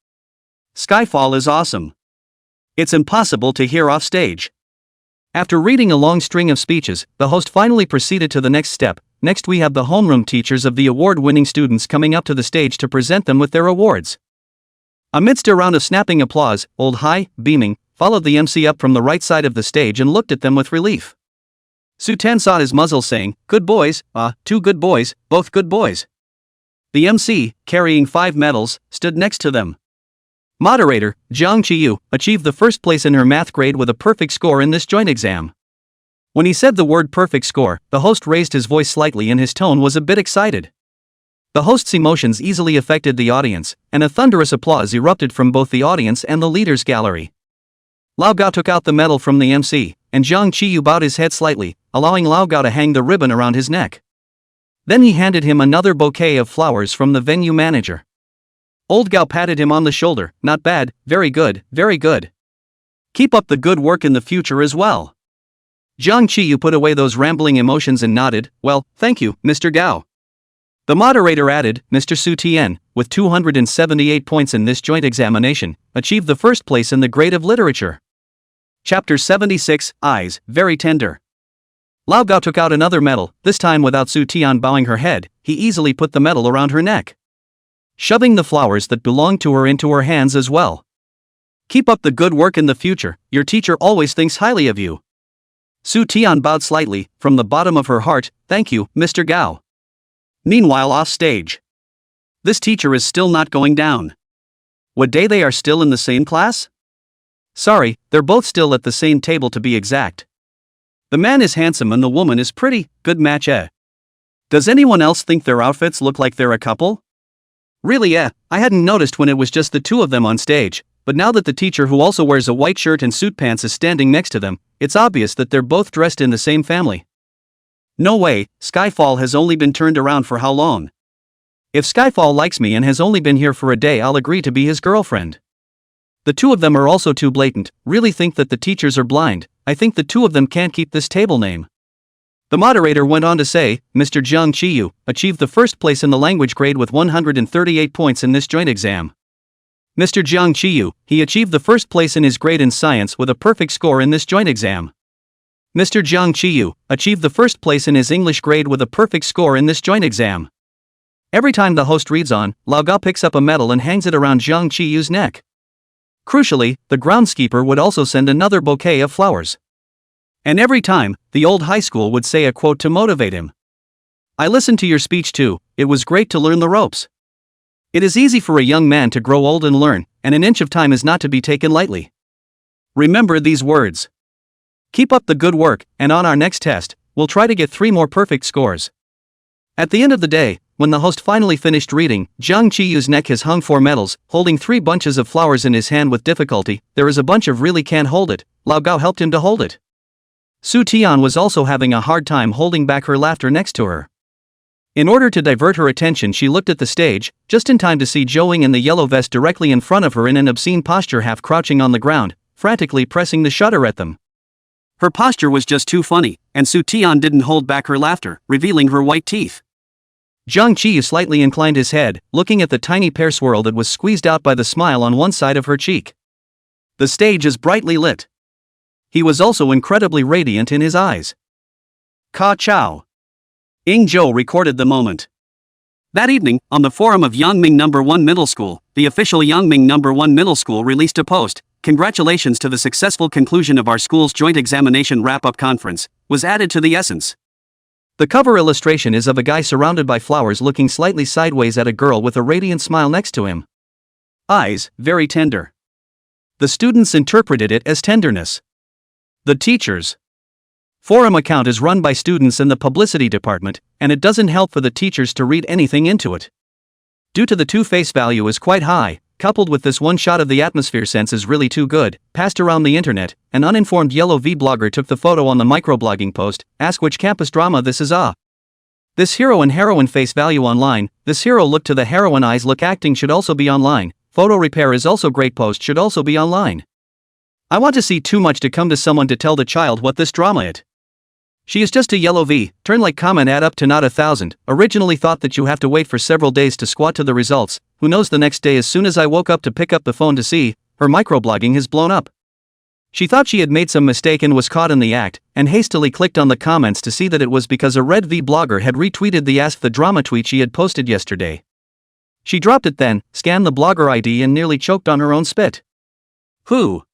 Skyfall is awesome. It's impossible to hear off stage. After reading a long string of speeches, the host finally proceeded to the next step. Next we have the homeroom teachers of the award-winning students coming up to the stage to present them with their awards. Amidst a round of snapping applause, Old Hai, beaming, followed the MC up from the right side of the stage and looked at them with relief. Sutan saw his muzzle saying, "Good boys, 2 good boys, both good boys." The MC, carrying 5 medals, stood next to them. Moderator, Jiang Qiyu, achieved the first place in her math grade with a perfect score in this joint exam. When he said the word perfect score, the host raised his voice slightly and his tone was a bit excited. The host's emotions easily affected the audience, and a thunderous applause erupted from both the audience and the leaders' gallery. Lao Gao took out the medal from the MC, and Jiang Qiyu bowed his head slightly, allowing Lao Gao to hang the ribbon around his neck. Then he handed him another bouquet of flowers from the venue manager. Old Gao patted him on the shoulder. "Not bad, very good, very good. Keep up the good work in the future as well." Jiang Qiyu put away those rambling emotions and nodded. "Well, thank you, Mr. Gao." The moderator added, "Mr. Su Tian, with 278 points in this joint examination, achieved the first place in the grade of literature." Chapter 76, Eyes, Very Tender. Lao Gao took out another medal, this time without Su Tian bowing her head. He easily put the medal around her neck, shoving the flowers that belonged to her into her hands as well. "Keep up the good work in the future, your teacher always thinks highly of you." Su Tian bowed slightly, from the bottom of her heart. "Thank you, Mr. Gao." Meanwhile off stage. This teacher is still not going down. What day they are still in the same class? Sorry, they're both still at the same table to be exact. The man is handsome and the woman is pretty, good match Does anyone else think their outfits look like they're a couple? Really I hadn't noticed when it was just the 2 of them on stage, but now that the teacher who also wears a white shirt and suit pants is standing next to them, it's obvious that they're both dressed in the same family. No way, Skyfall has only been turned around for how long? If Skyfall likes me and has only been here for a day, I'll agree to be his girlfriend. The 2 of them are also too blatant. Really think that the teachers are blind. I think the 2 of them can't keep this table name. The moderator went on to say, Mr. Jiang Qiyu achieved the first place in the language grade with 138 points in this joint exam. Mr. Jiang Qiyu, he achieved the first place in his grade in science with a perfect score in this joint exam. Mr. Jiang Qiyu achieved the first place in his English grade with a perfect score in this joint exam. Every time the host reads on, Lao Gao picks up a medal and hangs it around Jiang Qiyu's neck. Crucially, the groundskeeper would also send another bouquet of flowers. And every time, the old high school would say a quote to motivate him. "I listened to your speech too, it was great to learn the ropes. It is easy for a young man to grow old and learn, and an inch of time is not to be taken lightly. Remember these words. Keep up the good work, and on our next test, we'll try to get 3 more perfect scores." At the end of the day, when the host finally finished reading, Jiang Qiyu's neck has hung 4 medals, holding 3 bunches of flowers in his hand with difficulty. There is a bunch of really can't hold it. Lao Gao helped him to hold it. Su Tian was also having a hard time holding back her laughter next to her. In order to divert her attention, she looked at the stage, just in time to see Zhou in the yellow vest directly in front of her in an obscene posture, half crouching on the ground, frantically pressing the shutter at them. Her posture was just too funny, and Su Tian didn't hold back her laughter, revealing her white teeth. Jiang Qiyu slightly inclined his head, looking at the tiny pear swirl that was squeezed out by the smile on one side of her cheek. The stage is brightly lit. He was also incredibly radiant in his eyes. Ka Chao. Ying Zhou recorded the moment. That evening, on the forum of Yangming No. 1 Middle School, the official Yangming No. 1 Middle School released a post. "Congratulations to the successful conclusion of our school's joint examination wrap-up conference," was added to the essence. The cover illustration is of a guy surrounded by flowers looking slightly sideways at a girl with a radiant smile next to him. Eyes, very tender. The students interpreted it as tenderness. The teachers' forum account is run by students in the publicity department, and it doesn't help for the teachers to read anything into it. Due to the 2 face value is quite high, coupled with this one shot of the atmosphere sense is really too good, passed around the internet. An uninformed yellow V blogger took the photo on the microblogging post. Ask which campus drama this is. This hero and heroine face value online. This hero look to the heroine eyes look acting should also be online. Photo repair is also great post should also be online. I want to see too much to come to someone to tell the child what this drama it. She is just a yellow V, turn like comment add up to not 1,000, originally thought that you have to wait for several days to squat to the results, who knows the next day as soon as I woke up to pick up the phone to see, her microblogging has blown up. She thought she had made some mistake and was caught in the act, and hastily clicked on the comments to see that it was because a red V blogger had retweeted the Ask the Drama tweet she had posted yesterday. She dropped it then, scanned the blogger ID and nearly choked on her own spit. Who?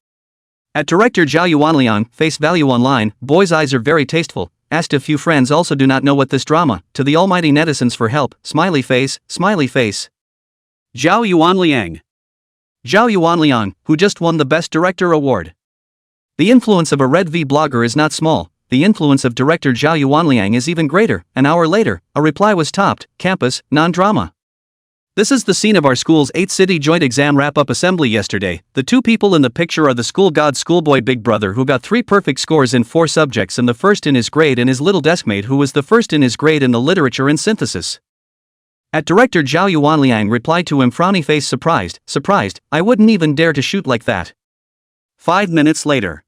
At director Zhao Yuanliang, face value online, boys' eyes are very tasteful, asked a few friends also do not know what this drama, to the almighty netizens for help, smiley face, smiley face. Zhao Yuanliang. Zhao Yuanliang, who just won the Best Director award. The influence of a red V blogger is not small, the influence of director Zhao Yuanliang is even greater. An hour later, a reply was topped, campus, non-drama. This is the scene of our school's 8th city joint exam wrap-up assembly yesterday. The two people in the picture are the school god schoolboy big brother who got 3 perfect scores in 4 subjects and the first in his grade, and his little deskmate who was the first in his grade in the literature and synthesis. At director Zhao Yuanliang replied to him frowny face surprised, I wouldn't even dare to shoot like that. 5 minutes later.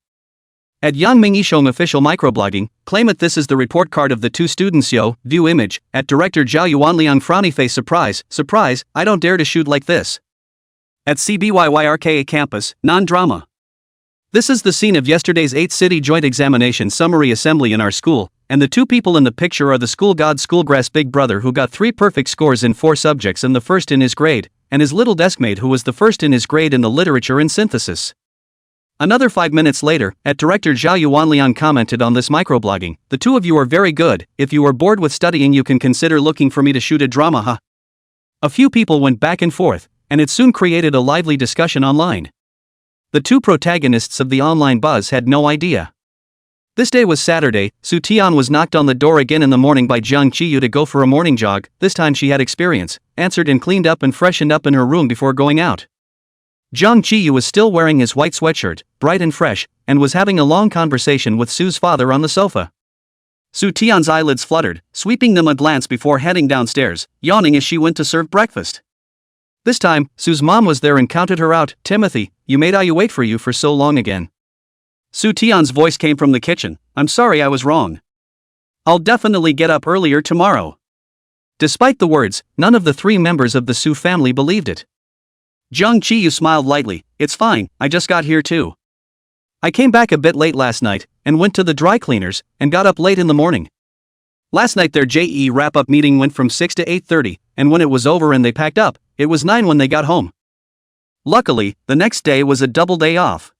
At Yangming Yishong official microblogging, claim it this is the report card of the 2 students yo, view image, at director Zhao Yuanliang frowny face surprise, I don't dare to shoot like this. At CBYYRKA campus, non-drama. This is the scene of yesterday's 8th city joint examination summary assembly in our school, and the 2 people in the picture are the school god schoolgrass big brother who got 3 perfect scores in 4 subjects and the first in his grade, and his little deskmate who was the first in his grade in the literature and synthesis. Another 5 minutes later, at director Zhao Yuanliang commented on this microblogging, the 2 of you are very good, if you are bored with studying you can consider looking for me to shoot a drama huh? A few people went back and forth, and it soon created a lively discussion online. The 2 protagonists of the online buzz had no idea. This day was Saturday. Su Tian was knocked on the door again in the morning by Jiang Qiyu to go for a morning jog. This time she had experience, answered and cleaned up and freshened up in her room before going out. Jiang Qiyu was still wearing his white sweatshirt, bright and fresh, and was having a long conversation with Su's father on the sofa. Su Tian's eyelids fluttered, sweeping them a glance before heading downstairs, yawning as she went to serve breakfast. This time, Su's mom was there and counted her out. Timothy, you made I wait for you for so long again. Su Tian's voice came from the kitchen. I'm sorry I was wrong. I'll definitely get up earlier tomorrow. Despite the words, none of the 3 members of the Su family believed it. Jiang Qiyu smiled lightly, it's fine, I just got here too. I came back a bit late last night, and went to the dry cleaners, and got up late in the morning. Last night their JE wrap-up meeting went from 6 to 8:30, and when it was over and they packed up, it was 9 when they got home. Luckily, the next day was a double day off.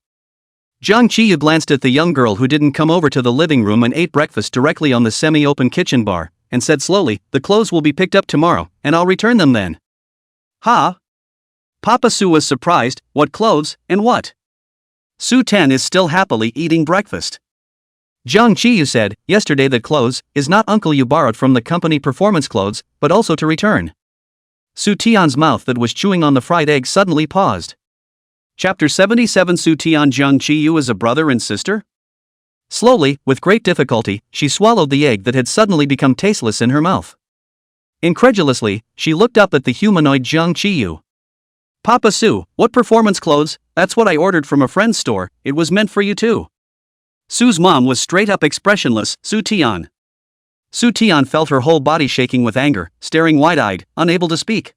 Jiang Qiyu glanced at the young girl who didn't come over to the living room and ate breakfast directly on the semi-open kitchen bar, and said slowly, the clothes will be picked up tomorrow, and I'll return them then. Ha! Papa Su was surprised, what clothes, and what? Su Ten is still happily eating breakfast. Jiang Qiyu said, yesterday the clothes, is not uncle you borrowed from the company performance clothes, but also to return. Su Tian's mouth that was chewing on the fried egg suddenly paused. Chapter 77 Su Tian Jiang Qiyu is a brother and sister? Slowly, with great difficulty, she swallowed the egg that had suddenly become tasteless in her mouth. Incredulously, she looked up at the humanoid Jiang Qiyu. Papa Su, what performance clothes? That's what I ordered from a friend's store, it was meant for you too. Su's mom was straight up expressionless. Su Tian. Su Tian felt her whole body shaking with anger, staring wide-eyed, unable to speak.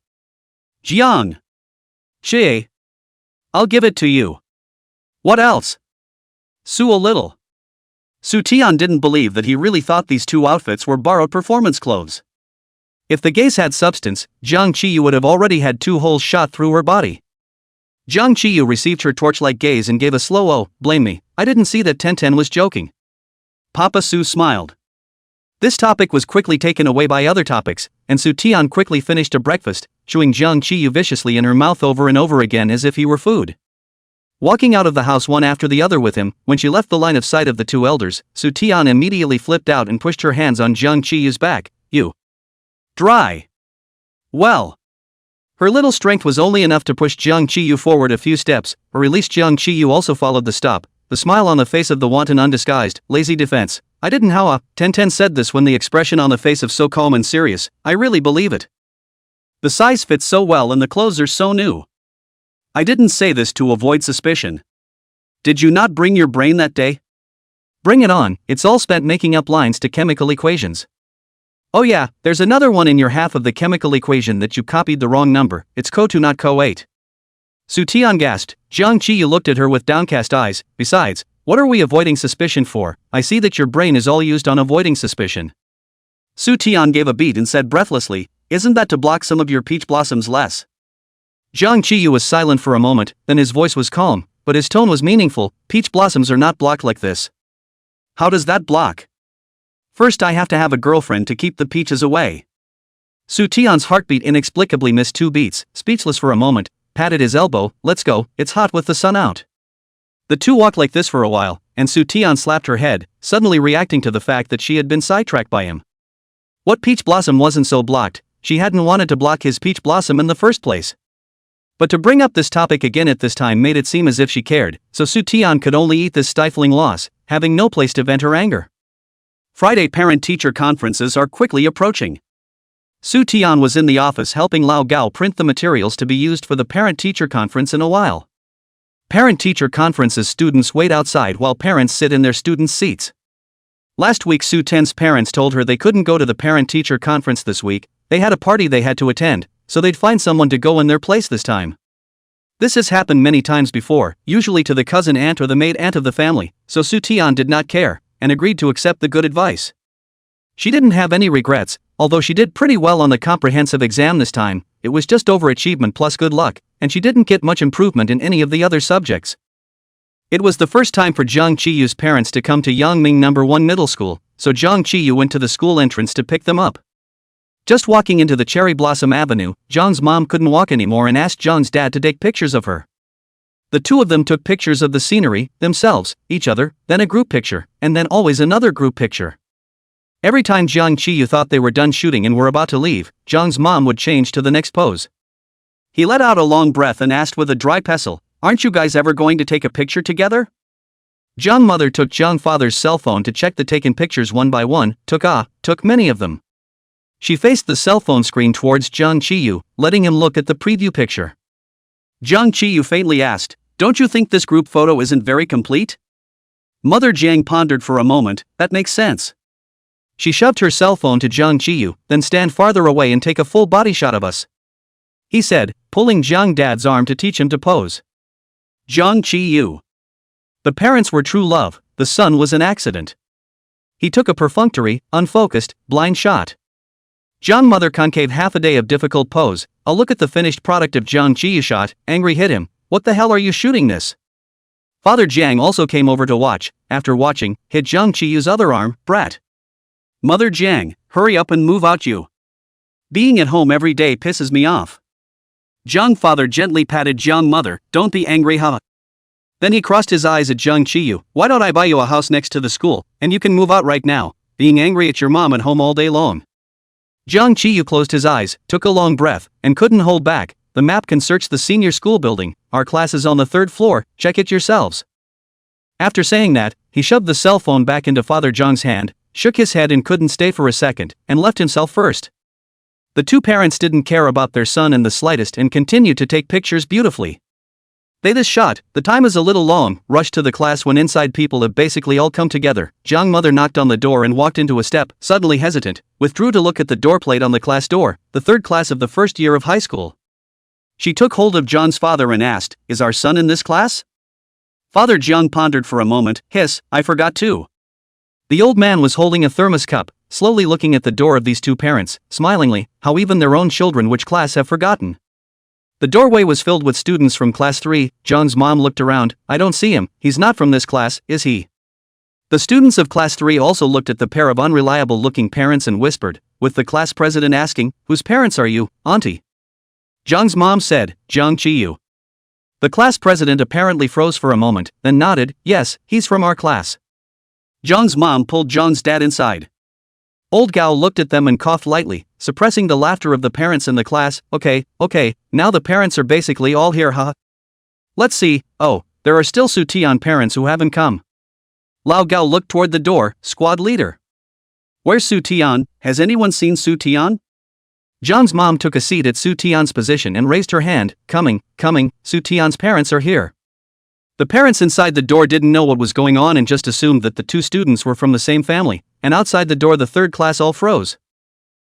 Jiang. Che. I'll give it to you. What else? Su a little. Su Tian didn't believe that he really thought these 2 outfits were borrowed performance clothes. If the gaze had substance, Jiang Qiyu would have already had 2 holes shot through her body. Jiang Qiyu received her torchlight gaze and gave a slow "Oh, blame me, I didn't see that Tenten was joking." Papa Su smiled. This topic was quickly taken away by other topics, and Su Tian quickly finished a breakfast, chewing Jiang Qiyu viciously in her mouth over and over again as if he were food. Walking out of the house one after the other with him, when she left the line of sight of the 2 elders, Su Tian immediately flipped out and pushed her hands on Jiang Qiyu's back. You. Dry. Well. Her little strength was only enough to push Jiang Qiyu forward a few steps, or release. Jiang Qiyu also followed the stop, the smile on the face of the wanton undisguised, lazy defense. I didn't how Ten said this when the expression on the face of so calm and serious. I really believe it. The size fits so well and the clothes are so new. I didn't say this to avoid suspicion. Did you not bring your brain that day? Bring it on, it's all spent making up lines to chemical equations. Oh yeah, there's another one in your half of the chemical equation that you copied the wrong number, it's Co2 not Co8. Su Tian gasped. Jiang Qiyu looked at her with downcast eyes. Besides, what are we avoiding suspicion for? I see that your brain is all used on avoiding suspicion. Su Tian gave a beat and said breathlessly, isn't that to block some of your peach blossoms less? Jiang Qiyu was silent for a moment, then his voice was calm, but his tone was meaningful. Peach blossoms are not blocked like this. How does that block? First I have to have a girlfriend to keep the peaches away. Su Tian's heartbeat inexplicably missed 2 beats, speechless for a moment, patted his elbow. Let's go, it's hot with the sun out. The two walked like this for a while, and Su Tian slapped her head, suddenly reacting to the fact that she had been sidetracked by him. What peach blossom wasn't so blocked? She hadn't wanted to block his peach blossom in the first place. But to bring up this topic again at this time made it seem as if she cared, so Su Tian could only eat this stifling loss, having no place to vent her anger. Friday parent-teacher conferences are quickly approaching. Su Tian was in the office helping Lao Gao print the materials to be used for the parent-teacher conference in a while. Parent-teacher conferences students wait outside while parents sit in their students' seats. Last week Su Ten's parents told her they couldn't go to the parent-teacher conference this week, they had a party they had to attend, so they'd find someone to go in their place this time. This has happened many times before, usually to the cousin aunt or the maid aunt of the family, so Su Tian did not care, and agreed to accept the good advice. She didn't have any regrets, although she did pretty well on the comprehensive exam this time. It was just overachievement plus good luck, and she didn't get much improvement in any of the other subjects. It was the first time for Jiang Qiyu's parents to come to Yangming No. 1 Middle School, so Jiang Qiyu went to the school entrance to pick them up. Just walking into the Cherry Blossom Avenue, Jiang's mom couldn't walk anymore and asked Jiang's dad to take pictures of her. The two of them took pictures of the scenery, themselves, each other, then a group picture, and then always another group picture. Every time Jiang Qiyu thought they were done shooting and were about to leave, Jiang's mom would change to the next pose. He let out a long breath and asked with a dry pestle, aren't you guys ever going to take a picture together? Jiang mother took Jiang father's cell phone to check the taken pictures one by one, took many of them. She faced the cell phone screen towards Jiang Qiyu, letting him look at the preview picture. Jiang Qiyu faintly asked, don't you think this group photo isn't very complete? Mother Jiang pondered for a moment, that makes sense. She shoved her cell phone to Jiang Qiyu, then stand farther away and take a full body shot of us, he said, pulling Jiang dad's arm to teach him to pose. Jiang Qiyu. The parents were true love, the son was an accident. He took a perfunctory, unfocused, blind shot. Jiang mother concave half a day of difficult pose, a look at the finished product of Jiang Qiyu shot, angry hit him, what the hell are you shooting this? Father Jiang also came over to watch, after watching, hit Jiang Qiyu's other arm, brat. Mother Jiang, hurry up and move out you. Being at home every day pisses me off. Jiang father gently patted Jiang mother, don't be angry huh? Then he crossed his eyes at Jiang Qiyu, why don't I buy you a house next to the school, and you can move out right now, being angry at your mom at home all day long. Jiang Qiyu closed his eyes, took a long breath, and couldn't hold back, the map can search the senior school building, our class is on the 3rd floor, check it yourselves. After saying that, he shoved the cell phone back into Father Jiang's hand, shook his head and couldn't stay for a second, and left himself first. The two parents didn't care about their son in the slightest and continued to take pictures beautifully. They this shot, the time is a little long, rushed to the class when inside people have basically all come together. Jiang mother knocked on the door and walked into a step, suddenly hesitant, withdrew to look at the door plate on the class door, the 3rd class of the 1st year of high school. She took hold of John's father and asked, is our son in this class? Father Jiang pondered for a moment, hiss, I forgot too. The old man was holding a thermos cup, slowly looking at the door of these two parents, smilingly, how even their own children which class have forgotten. The doorway was filled with students from class 3, John's mom looked around, I don't see him, he's not from this class, is he? The students of class 3 also looked at the pair of unreliable-looking parents and whispered, with the class president asking, whose parents are you, auntie? Jiang's mom said, Jiang Qiyu. The class president apparently froze for a moment, then nodded, yes, he's from our class. Jiang's mom pulled Jiang's dad inside. Old Gao looked at them and coughed lightly, suppressing the laughter of the parents in the class. Okay, now the parents are basically all here, huh? Let's see. Oh, there are still Su Tian parents who haven't come. Lao Gao looked toward the door. Squad leader. Where's Su Tian? Has anyone seen Su Tian? Zhang's mom took a seat at Su Tian's position and raised her hand. Coming, Su Tian's parents are here. The parents inside the door didn't know what was going on and just assumed that the two students were from the same family, and outside the door the third class all froze.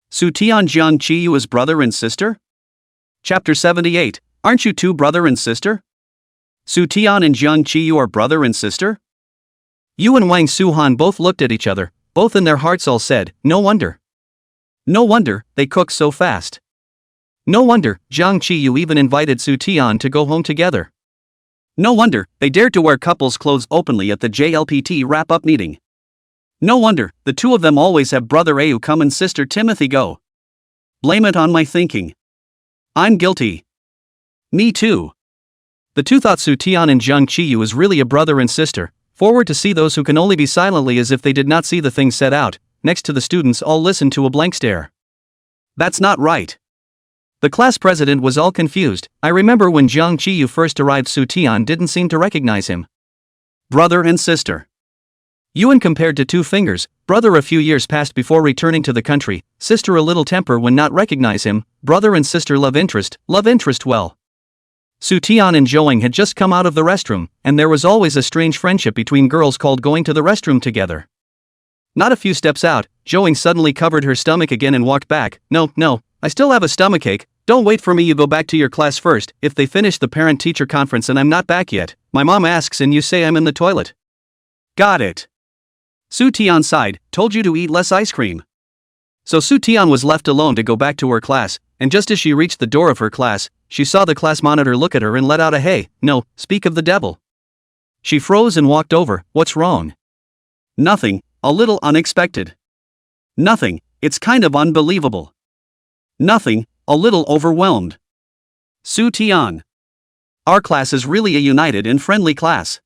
Su Tian Jiang Qiyu is brother and sister? Chapter 78, aren't you two brother and sister? Su Tian and Jiang Qiyu are brother and sister? Yu and Wang Suhan both looked at each other, both in their hearts all said, no wonder. No wonder, they cook so fast. No wonder, Jiang Qiyu even invited Su Tian to go home together. No wonder, they dared to wear couples clothes openly at the JLPT wrap-up meeting. No wonder, the two of them always have brother Ayu come and sister Timothy go. Blame it on my thinking. I'm guilty. Me too. The two thought Su Tian and Jiang Qiyu is really a brother and sister, forward to see those who can only be silently as if they did not see the thing set out, next to the students all listened to a blank stare. That's not right. The class president was all confused. I remember when Jiang Qiyu first arrived, Su Tian didn't seem to recognize him. Brother and sister. Yuan compared to two fingers, brother a few years past before returning to the country, sister a little temper when not recognize him, brother and sister love interest well. Su Tian and Zhouing had just come out of the restroom, and there was always a strange friendship between girls called going to the restroom together. Not a few steps out, Zhouing suddenly covered her stomach again and walked back. No, I still have a stomachache. Don't wait for me, you go back to your class first. If they finish the parent-teacher conference and I'm not back yet, my mom asks and you say I'm in the toilet. Got it. Su Tian sighed, told you to eat less ice cream. So Su Tian was left alone to go back to her class, and just as she reached the door of her class, she saw the class monitor look at her and let out a hey, no, speak of the devil. She froze and walked over. What's wrong? Nothing, a little unexpected. Nothing, it's kind of unbelievable. Nothing, a little overwhelmed. Su Tian. Our class is really a united and friendly class.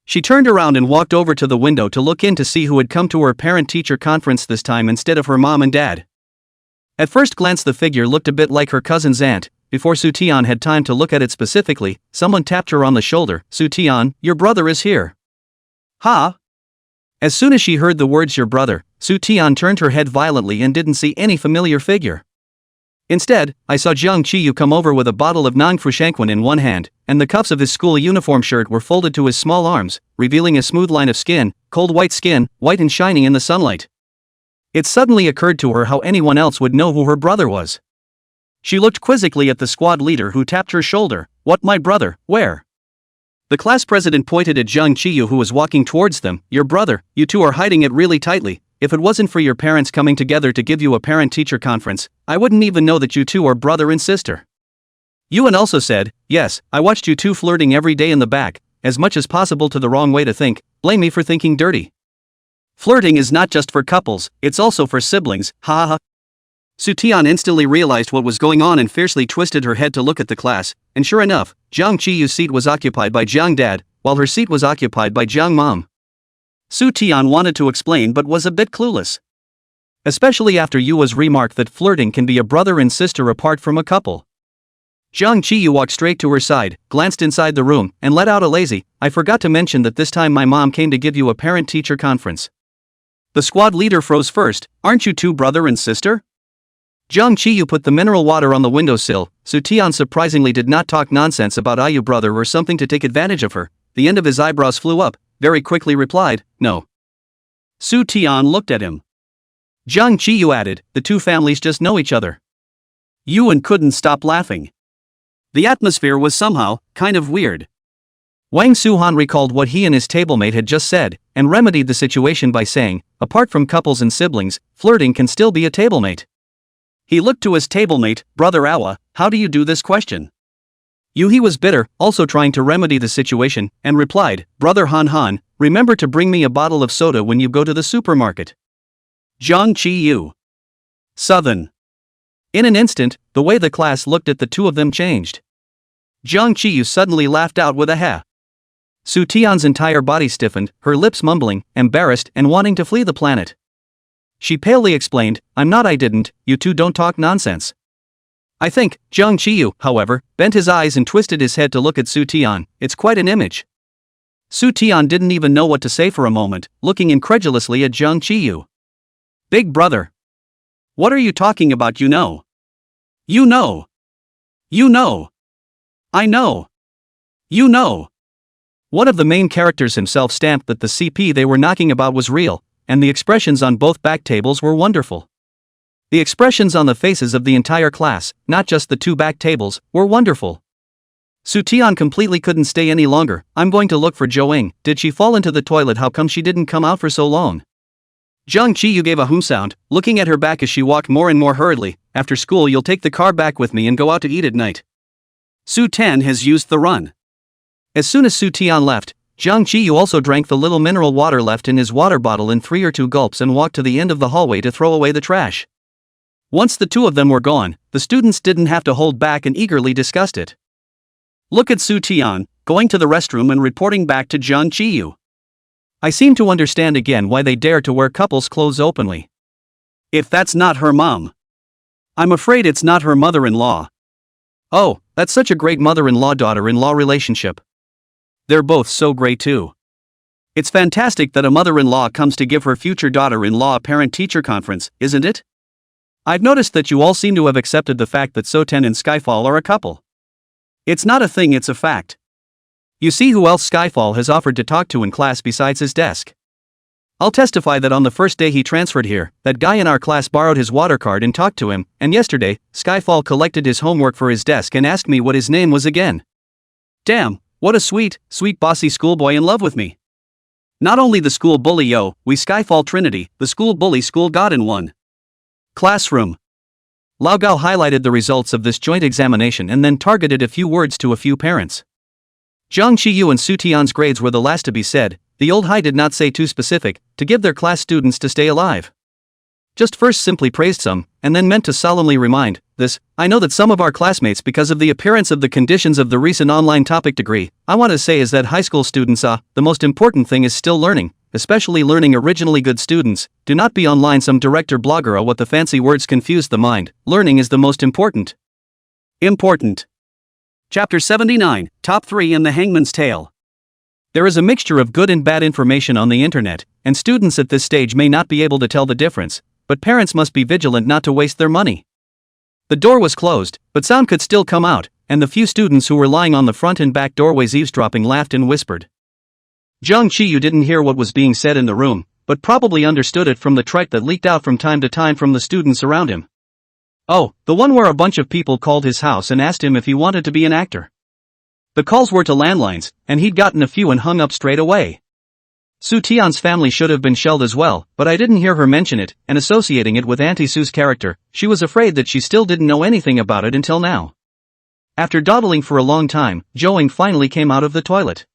She turned around and walked over to the window to look in to see who had come to her parent-teacher conference this time instead of her mom and dad. At first glance the figure looked a bit like her cousin's aunt. Before Su Tian had time to look at it specifically, someone tapped her on the shoulder. Su Tian, your brother is here. Huh? As soon as she heard the words your brother, Su Tian turned her head violently and didn't see any familiar figure. Instead, I saw Jiang Qiyu come over with a bottle of Nangfushanquan in one hand, and the cuffs of his school uniform shirt were folded to his small arms, revealing a smooth line of skin, cold white skin, white and shining in the sunlight. It suddenly occurred to her how anyone else would know who her brother was. She looked quizzically at the squad leader who tapped her shoulder. What, my brother, where? The class president pointed at Jiang Qiyu who was walking towards them. Your brother, you two are hiding it really tightly. If it wasn't for your parents coming together to give you a parent-teacher conference, I wouldn't even know that you two are brother and sister. Yuan also said, yes, I watched you two flirting every day in the back, as much as possible to the wrong way to think, blame me for thinking dirty. Flirting is not just for couples, it's also for siblings, ha ha. Su Tian instantly realized what was going on and fiercely twisted her head to look at the class, and sure enough, Jiang Qiyu's seat was occupied by Jiang Dad, while her seat was occupied by Jiang Mom. Su Tian wanted to explain but was a bit clueless. Especially after Yua's remark that flirting can be a brother and sister apart from a couple. Jiang Qiyu walked straight to her side, glanced inside the room, and let out a lazy, I forgot to mention that this time my mom came to give you a parent-teacher conference. The squad leader froze first. Aren't you two brother and sister? Jiang Qiyu put the mineral water on the windowsill. Su Tian surprisingly did not talk nonsense about Ayu brother or something to take advantage of her. The end of his eyebrows flew up, very quickly replied, no. Su Tian looked at him. Jiang Qiyu added, the two families just know each other. Yuan couldn't stop laughing. The atmosphere was somehow, kind of weird. Wang Suhan recalled what he and his tablemate had just said, and remedied the situation by saying, apart from couples and siblings, flirting can still be a tablemate. He looked to his tablemate, Brother Awa, how do you do this question? He was bitter, also trying to remedy the situation, and replied, Brother Han Han, remember to bring me a bottle of soda when you go to the supermarket. Jiang Qiyu. Southern. In an instant, the way the class looked at the two of them changed. Jiang Qiyu suddenly laughed out with a ha. Su Tian's entire body stiffened, her lips mumbling, embarrassed and wanting to flee the planet. she palely explained, I didn't, you two don't talk nonsense. I think, Jung Chi-yu, however, bent his eyes and twisted his head to look at Su Tian. It's quite an image. Su Tian didn't even know what to say for a moment, looking incredulously at Jung Chi-yu. Big brother. What are you talking about? You know. You know. You know. I know. You know. One of the main characters himself stamped that the CP they were knocking about was real, and the expressions on both back tables were wonderful. The expressions on the faces of the entire class, not just the two back tables, were wonderful. Su Tian completely couldn't stay any longer. I'm going to look for Joing. Did she fall into the toilet? How come she didn't come out for so long? Jung Chi-yu gave a sound, looking at her back as she walked more and more hurriedly. After school you'll take the car back with me and go out to eat at night. Su Tan has used the run. As soon as Su Tian left, Jung Chi-yu also drank the little mineral water left in his water bottle in 3 or 2 gulps and walked to the end of the hallway to throw away the trash. Once the two of them were gone, the students didn't have to hold back and eagerly discussed it. Look at Su Tian, going to the restroom and reporting back to Jung Chi-yu. I seem to understand again why they dare to wear couples' clothes openly. If that's not her mom. I'm afraid it's not her mother-in-law. Oh, that's such a great mother-in-law-daughter-in-law relationship. They're both so great too. It's fantastic that a mother-in-law comes to give her future daughter-in-law a parent-teacher conference, isn't it? I've noticed that you all seem to have accepted the fact that Soten and Skyfall are a couple. It's not a thing, it's a fact. You see who else Skyfall has offered to talk to in class besides his desk. I'll testify that on the first day he transferred here, that guy in our class borrowed his water card and talked to him, and yesterday, Skyfall collected his homework for his desk and asked me what his name was again. Damn, what a sweet bossy schoolboy in love with me. Not only the school bully, yo, we Skyfall Trinity, the school bully school god in one. Classroom. Lao Gao highlighted the results of this joint examination and then targeted a few words to a few parents. Jung Chi-yu and Su Tian's grades were the last to be said. The old high did not say too specific, to give their class students to stay alive. Just first simply praised some, and then meant to solemnly remind, this, I know that some of our classmates because of the appearance of the conditions of the recent online topic degree, I want to say is that high school students the most important thing is still learning, especially learning originally good students, do not be online some director blogger what the fancy words confuse the mind, learning is the most important. Important. Chapter 79, Top 3 in the Hangman's Tale. There is a mixture of good and bad information on the internet, and students at this stage may not be able to tell the difference, but parents must be vigilant not to waste their money. The door was closed, but sound could still come out, and the few students who were lying on the front and back doorways eavesdropping laughed and whispered. Jung Chi-yu didn't hear what was being said in the room, but probably understood it from the trite that leaked out from time to time from the students around him. Oh, the one where a bunch of people called his house and asked him if he wanted to be an actor. The calls were to landlines, and he'd gotten a few and hung up straight away. Su Tian's family should have been shelled as well, but I didn't hear her mention it, and associating it with Auntie Sue's character, she was afraid that she still didn't know anything about it until now. After dawdling for a long time, Joing finally came out of the toilet.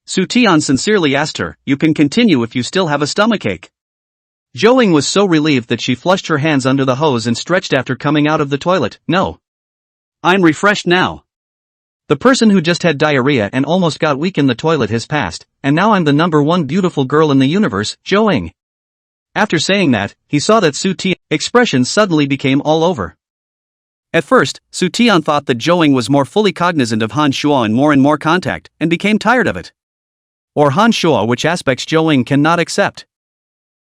Su Tian sincerely asked her, you can continue if you still have a stomachache. Joing was so relieved that she flushed her hands under the hose and stretched after coming out of the toilet. No. I'm refreshed now. The person who just had diarrhea and almost got weak in the toilet has passed, and now I'm the #1 beautiful girl in the universe, Joing. After saying that, he saw that Su Tian's expression suddenly became all over. At first, Su Tian thought that Joing was more fully cognizant of Han Shuo and more contact, and became tired of it. Or Han Shuo, which aspects Joing cannot accept.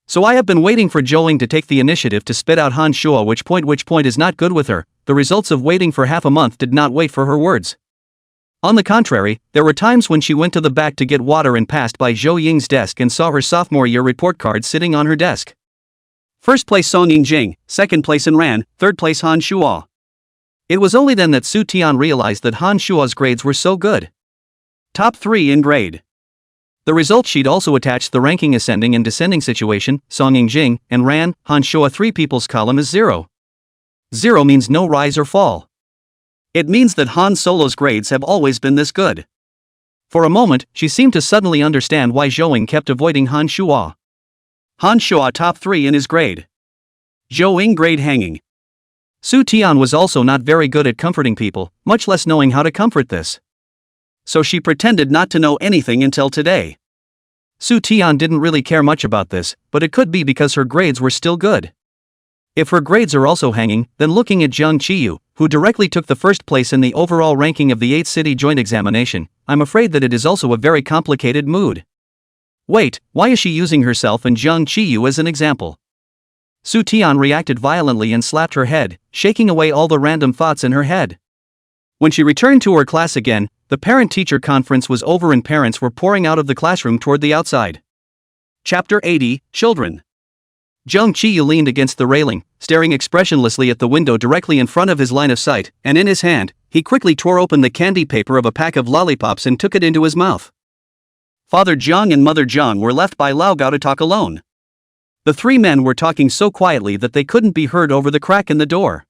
So I have been waiting for Joing to take the initiative to spit out Han Shuo, which point is not good with her. The results of waiting for half a month did not wait for her words. On the contrary, there were times when she went to the back to get water and passed by Zhou Ying's desk and saw her sophomore year report card sitting on her desk. First place Song Yingjing, second place in Ran, third place Han Shuo. It was only then that Su Tian realized that Han Shuo's grades were so good. Top 3 in grade. The result sheet also attached the ranking ascending and descending situation, Song Yingjing, and Ran, Han Shuo 3 people's column is 0. 0 means no rise or fall. It means that Han Solo's grades have always been this good. For a moment, she seemed to suddenly understand why Joing kept avoiding Han Shuo. Han Shuo top 3 in his grade. Joing grade hanging. Su Tian was also not very good at comforting people, much less knowing how to comfort this. So she pretended not to know anything until today. Su Tian didn't really care much about this, but it could be because her grades were still good. If her grades are also hanging, then looking at Zhang Qiyu, who directly took the first place in the overall ranking of the 8th city joint examination, I'm afraid that it is also a very complicated mood. Wait, why is she using herself and Zhang Qiyu as an example? Su Tian reacted violently and slapped her head, shaking away all the random thoughts in her head. When she returned to her class again, the parent-teacher conference was over and parents were pouring out of the classroom toward the outside. Chapter 80, Children. Zhang Qiyu leaned against the railing, staring expressionlessly at the window directly in front of his line of sight, and in his hand, he quickly tore open the candy paper of a pack of lollipops and took it into his mouth. Father Zhang and Mother Zhang were left by Lao Gao to talk alone. The three men were talking so quietly that they couldn't be heard over the crack in the door.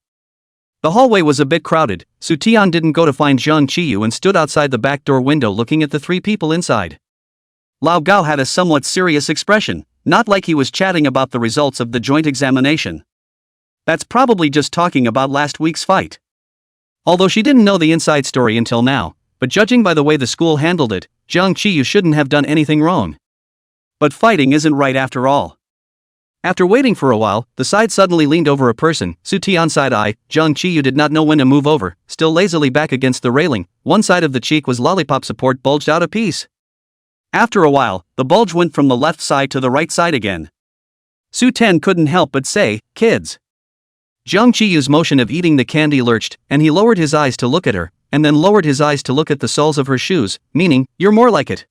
The hallway was a bit crowded. Su Tian didn't go to find Zhang Qiyu and stood outside the back door window looking at the three people inside. Lao Gao had a somewhat serious expression, not like he was chatting about the results of the joint examination. That's probably just talking about last week's fight. Although she didn't know the inside story until now, but judging by the way the school handled it, Zhang Qiyu shouldn't have done anything wrong. But fighting isn't right after all. After waiting for a while, the side suddenly leaned over a person. Su Tian side-eye. Zhang Qiyu did not know when to move over, still lazily back against the railing. One side of the cheek was lollipop support bulged out a piece. After a while, the bulge went from the left side to the right side again. Su Ten couldn't help but say, "Kids." Zhang Qiyu's motion of eating the candy lurched, and he lowered his eyes to look at her, and then lowered his eyes to look at the soles of her shoes, meaning, "You're more like it."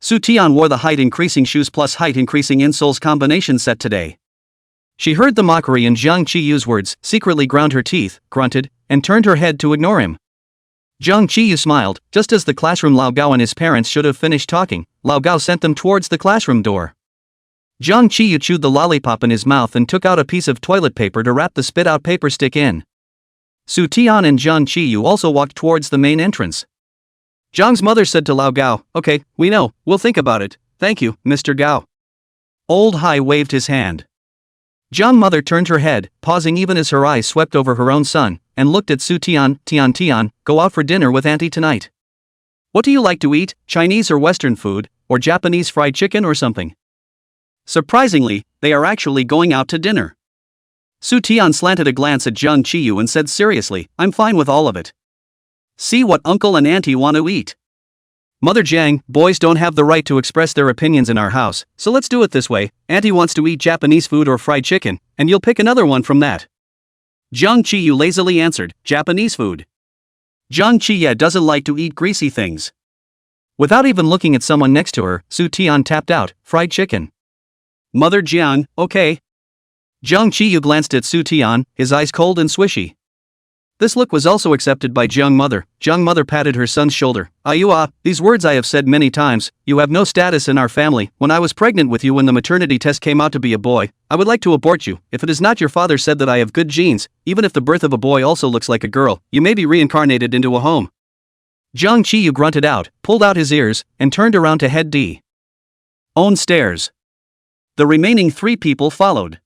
Su Tian wore the height-increasing shoes plus height-increasing insoles combination set today. She heard the mockery in Zhang Qiyu's words, secretly ground her teeth, grunted, and turned her head to ignore him. Zhang Qiyu smiled. Just as the classroom Lao Gao and his parents should have finished talking, Lao Gao sent them towards the classroom door. Zhang Qiyu chewed the lollipop in his mouth and took out a piece of toilet paper to wrap the spit-out paper stick in. Su Tian and Zhang Qiyu also walked towards the main entrance. Zhang's mother said to Lao Gao, "Okay, we know, we'll think about it, thank you, Mr. Gao." Old Hai waved his hand. Zhang mother turned her head, pausing even as her eyes swept over her own son, and looked at Su Tian. Tian, go out for dinner with Auntie tonight. What do you like to eat, Chinese or Western food, or Japanese fried chicken or something? Surprisingly, they are actually going out to dinner. Su Tian slanted a glance at Zhang Qiyu and said seriously, "I'm fine with all of it. See what uncle and auntie want to eat." Mother Zhang, boys don't have the right to express their opinions in our house, so let's do it this way. Auntie wants to eat Japanese food or fried chicken, and you'll pick another one from that. Zhang Qiyu lazily answered, "Japanese food." Zhang Qiyu doesn't like to eat greasy things. Without even looking at someone next to her, Su Tian tapped out, "Fried chicken." Mother Jiang, okay. Zhang Qiyu glanced at Su Tian, his eyes cold and swishy. This look was also accepted by Zhang mother. Zhang mother patted her son's shoulder. These words I have said many times. You have no status in our family. When I was pregnant with you when the maternity test came out to be a boy, I would like to abort you. If it is not your father said that I have good genes, even if the birth of a boy also looks like a girl, you may be reincarnated into a home. Zhang Qiyu grunted out, pulled out his ears, and turned around to head D. Own stairs. The remaining three people followed.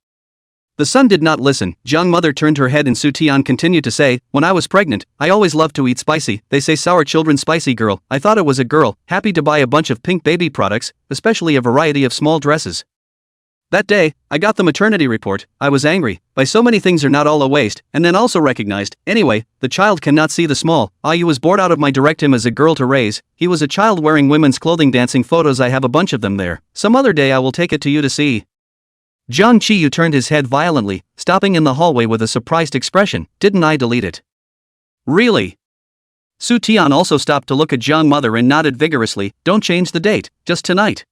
The son did not listen. Zhang mother turned her head and Su Tian continued to say, "When I was pregnant, I always loved to eat spicy. They say sour children spicy girl. I thought it was a girl, happy to buy a bunch of pink baby products, especially a variety of small dresses. That day, I got the maternity report. I was angry. By so many things are not all a waste, and then also recognized, anyway, the child cannot see the small. I was bored out of my direct him as a girl to raise. He was a child wearing women's clothing dancing photos. I have a bunch of them there. Some other day I will take it to you to see." Zhang Qiyu turned his head violently, stopping in the hallway with a surprised expression. "Didn't I delete it?" "Really?" Su Tian also stopped to look at Zhang mother and nodded vigorously. "Don't change the date, just tonight."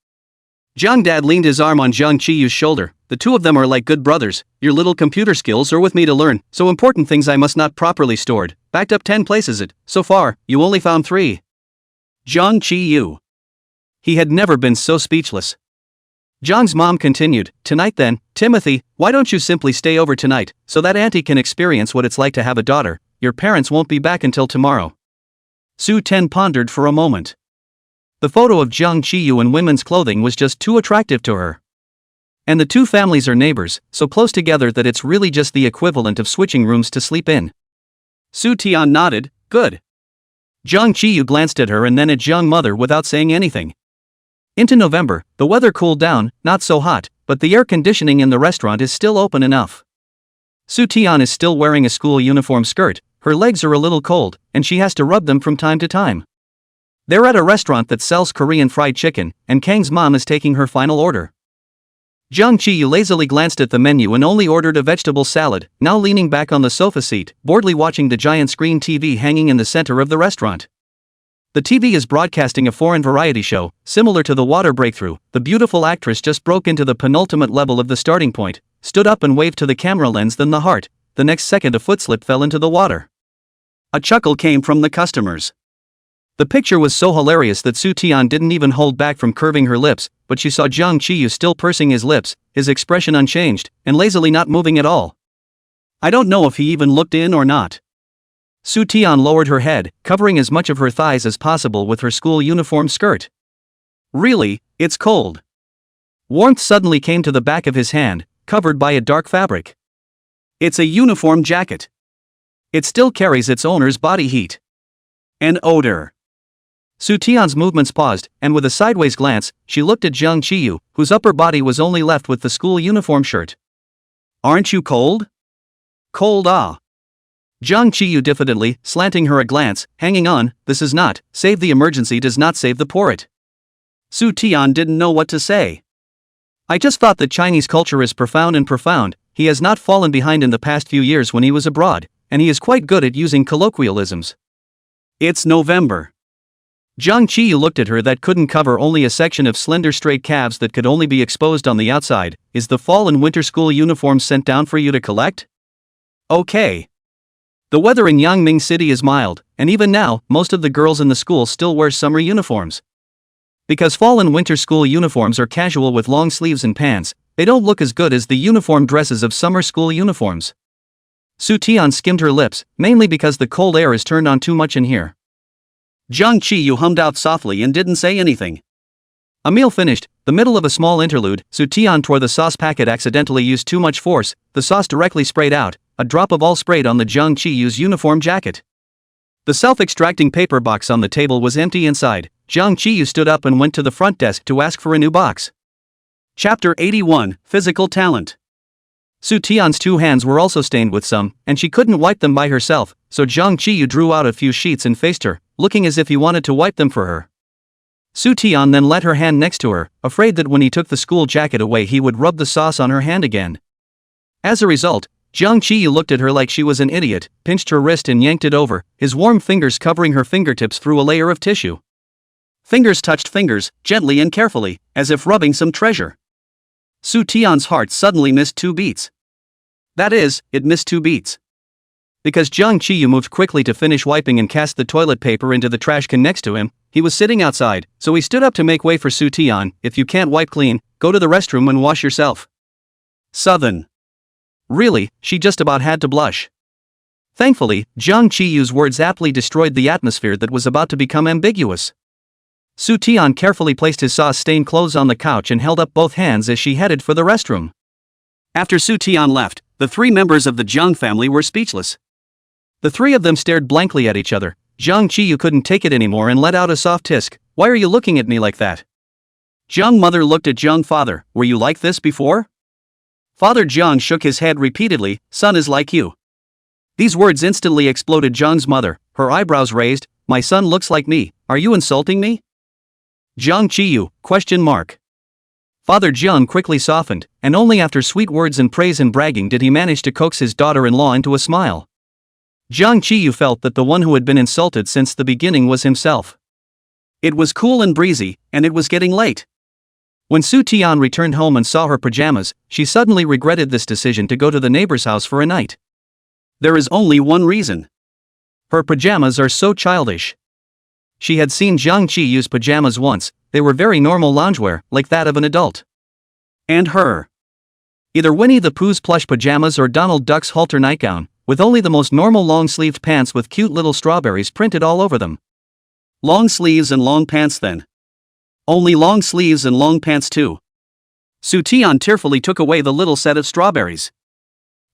Zhang dad leaned his arm on Zhang Qiyu's shoulder. "The two of them are like good brothers. Your little computer skills are with me to learn, so important things I must not properly stored. Backed up 10 places it. So far, you only found 3. Zhang Qiyu. He had never been so speechless. Zhang's mom continued, "Tonight then, Timothy, why don't you simply stay over tonight, so that auntie can experience what it's like to have a daughter. Your parents won't be back until tomorrow." Su Ten pondered for a moment. The photo of Zhang Qiyu in women's clothing was just too attractive to her. And the two families are neighbors, so close together that it's really just the equivalent of switching rooms to sleep in. Su Tian nodded, "Good." Zhang Qiyu glanced at her and then at Zhang mother without saying anything. Into November, the weather cooled down, not so hot, but the air conditioning in the restaurant is still open enough. Soo Taeyeon is still wearing a school uniform skirt, her legs are a little cold, and she has to rub them from time to time. They're at a restaurant that sells Korean fried chicken, and Kang's mom is taking her final order. Jung Chi-yu lazily glanced at the menu and only ordered a vegetable salad, now leaning back on the sofa seat, boredly watching the giant screen TV hanging in the center of the restaurant. The TV is broadcasting a foreign variety show, similar to The Water Breakthrough. The beautiful actress just broke into the penultimate level of the starting point, stood up and waved to the camera lens, then the heart. The next second a foot slip fell into the water. A chuckle came from the customers. The picture was so hilarious that Soo Taeyeon didn't even hold back from curving her lips, but she saw Jung Chi-yu still pursing his lips, his expression unchanged, and lazily not moving at all. I don't know if he even looked in or not. Soo Taeyeon lowered her head, covering as much of her thighs as possible with her school uniform skirt. Really, it's cold. Warmth suddenly came to the back of his hand, covered by a dark fabric. It's a uniform jacket. It still carries its owner's body heat. An odor. Soo Taeyeon's movements paused, and with a sideways glance, she looked at Jung Chi-yu, whose upper body was only left with the school uniform shirt. Aren't you cold? Cold, ah. Jung Chi-yu diffidently, slanting her a glance, hanging on, this is not, save the emergency does not save the poet. Soo Taeyeon didn't know what to say. I just thought that Chinese culture is profound and profound. He has not fallen behind in the past few years when he was abroad, and he is quite good at using colloquialisms. It's November. Jung Chi-yu looked at her. That couldn't cover only a section of slender straight calves that could only be exposed on the outside. Is the fall and winter school uniforms sent down for you to collect? Okay. The weather in Yangming City is mild, and even now, most of the girls in the school still wear summer uniforms. Because fall and winter school uniforms are casual with long sleeves and pants, they don't look as good as the uniform dresses of summer school uniforms. Soo Taeyeon skimmed her lips, mainly because the cold air is turned on too much in here. Jung Chi-yu hummed out softly and didn't say anything. A meal finished, the middle of a small interlude, Soo Taeyeon tore the sauce packet, accidentally used too much force, the sauce directly sprayed out, a drop of all sprayed on the Jung Chi-yu's uniform jacket. The self-extracting paper box on the table was empty inside. Jung Chi-yu stood up and went to the front desk to ask for a new box. Chapter 81, Physical Talent. Soo Taeyeon's two hands were also stained with some, and she couldn't wipe them by herself, so Jung Chi-yu drew out a few sheets and faced her, looking as if he wanted to wipe them for her. Soo Taeyeon then let her hand next to her, afraid that when he took the school jacket away he would rub the sauce on her hand again. As a result, Jung Chi-yu looked at her like she was an idiot, pinched her wrist and yanked it over, his warm fingers covering her fingertips through a layer of tissue. Fingers touched fingers, gently and carefully, as if rubbing some treasure. Soo Taeyeon's heart suddenly missed 2 beats. That is, it missed 2 beats. Because Jung Chi-yu moved quickly to finish wiping and cast the toilet paper into the trash can next to him, he was sitting outside, so he stood up to make way for Soo Taeyeon. If you can't wipe clean, go to the restroom and wash yourself. Southern. Really, she just about had to blush. Thankfully, Jung Chi-yu's words aptly destroyed the atmosphere that was about to become ambiguous. Soo Taeyeon carefully placed his sauce-stained clothes on the couch and held up both hands as she headed for the restroom. After Soo Taeyeon left, the 3 members of the Jung family were speechless. The 3 of them stared blankly at each other. Jung Chi-yu couldn't take it anymore and let out a soft tisk. Why are you looking at me like that? Jung mother looked at Jung father. Were you like this before? Father Jung shook his head repeatedly. Son is like you. These words instantly exploded Jung's mother, her eyebrows raised. My son looks like me. Are you insulting me? Jung Chi-yu, ? Father Jung quickly softened, and only after sweet words and praise and bragging did he manage to coax his daughter-in-law into a smile. Jung Chi-yu felt that the one who had been insulted since the beginning was himself. It was cool and breezy, and it was getting late. When Soo Taeyeon returned home and saw her pajamas, she suddenly regretted this decision to go to the neighbor's house for a night. There is only one reason. Her pajamas are so childish. She had seen Jung Chi-yu's pajamas once. They were very normal loungewear, like that of an adult. And her. Either Winnie the Pooh's plush pajamas or Donald Duck's halter nightgown, with only the most normal long-sleeved pants with cute little strawberries printed all over them. Long sleeves and long pants then. Only long sleeves and long pants too. Soo Taeyeon tearfully took away the little set of strawberries.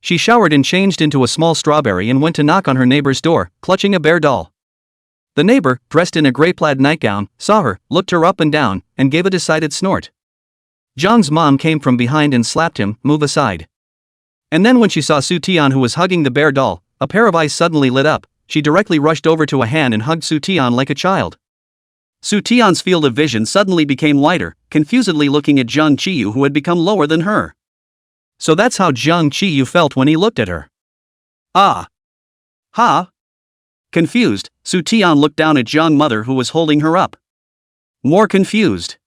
She showered and changed into a small strawberry and went to knock on her neighbor's door, clutching a bear doll. The neighbor, dressed in a gray plaid nightgown, saw her, looked her up and down, and gave a decided snort. Jung's mom came from behind and slapped him, "Move aside." And then when she saw Su Tian, who was hugging the bear doll, a pair of eyes suddenly lit up. She directly rushed over to a hand and hugged Su Tian like a child. Su Tian's field of vision suddenly became wider, confusedly looking at Zhang Qiyu, who had become lower than her. So that's how Zhang Qiyu felt when he looked at her. Ah. Ha. Confused, Su Tian looked down at Zhang Mother, who was holding her up. More confused.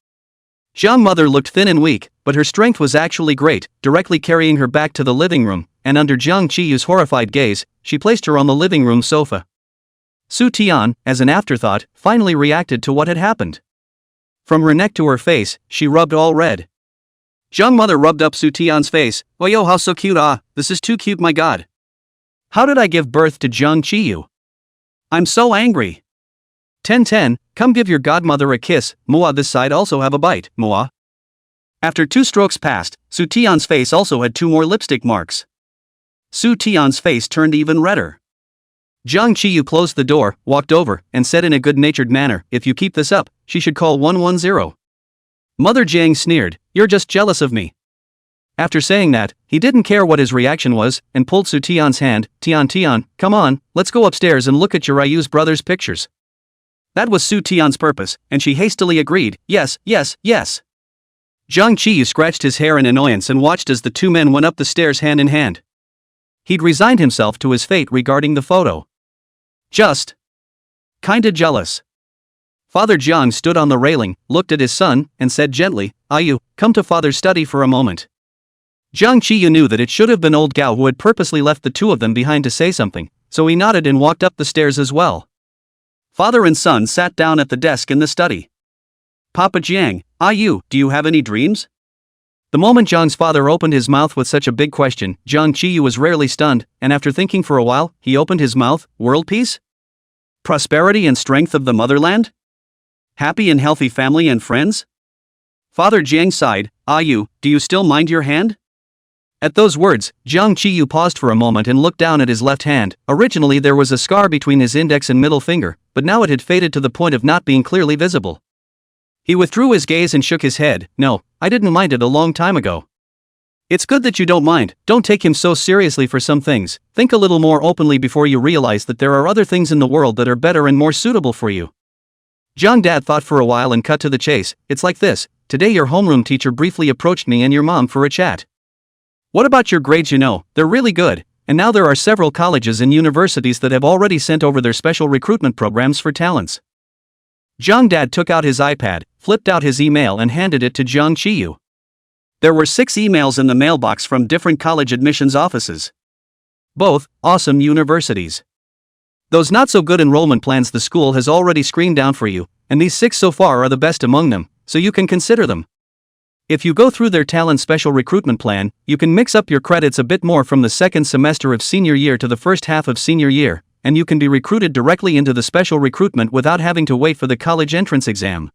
Zhang Mother looked thin and weak, but her strength was actually great, directly carrying her back to the living room, and under Zhang Qiyu's horrified gaze, she placed her on the living room sofa. Su Tian, as an afterthought, finally reacted to what had happened. From her neck to her face, she rubbed all red. Zhang Mother rubbed up Su Tian's face. "Oh yo, how so cute, ah, this is too cute, my god. How did I give birth to Zhang Qiyu? I'm so angry. 10-10, come give your godmother a kiss, Manhwa, this side also have a bite, Manhwa." After 2 strokes passed, Su Tian's face also had 2 more lipstick marks. Su Tian's face turned even redder. Zhang Qiyu closed the door, walked over, and said in a good-natured manner, "If you keep this up, she should call 110. Mother Jiang sneered, "You're just jealous of me." After saying that, he didn't care what his reaction was, and pulled Su Tian's hand. Tian, come on, let's go upstairs and look at your Ryu's brother's pictures." That was Su Tian's purpose, and she hastily agreed, yes. Zhang Qiyu scratched his hair in annoyance and watched as the 2 men went up the stairs hand in hand. He'd resigned himself to his fate regarding the photo. Just kinda jealous. Father Jiang stood on the railing, looked at his son, and said gently, "Ayu, come to father's study for a moment." Zhang Qiyu knew that it should have been old Gao who had purposely left the 2 of them behind to say something, so he nodded and walked up the stairs as well. Father and son sat down at the desk in the study. "Papa Jiang, Ayu, do you have any dreams?" The moment Zhang's father opened his mouth with such a big question, Zhang Qiyu was rarely stunned, and after thinking for a while, he opened his mouth. "World peace? Prosperity and strength of the motherland? Happy and healthy family and friends?" Father Jiang sighed. "Ayu, do you still mind your hand?" At those words, Zhang Qiyu paused for a moment and looked down at his left hand. Originally there was a scar between his index and middle finger, but now it had faded to the point of not being clearly visible. He withdrew his gaze and shook his head. "No, I didn't mind it a long time ago." "It's good that you don't mind. Don't take him so seriously for some things. Think a little more openly before you realize that there are other things in the world that are better and more suitable for you." Zhang Dad thought for a while and cut to the chase. "It's like this. Today your homeroom teacher briefly approached me and your mom for a chat. What about your grades? You know, they're really good, and now there are several colleges and universities that have already sent over their special recruitment programs for talents." Zhang Dad took out his iPad, flipped out his email and handed it to Zhang Qiyu. There were 6 emails in the mailbox from different college admissions offices. Both awesome universities. Those not-so-good enrollment plans the school has already screened down for you, and these 6 so far are the best among them, so you can consider them. If you go through their talent special recruitment plan, you can mix up your credits a bit more from the second semester of senior year to the first half of senior year, and you can be recruited directly into the special recruitment without having to wait for the college entrance exam.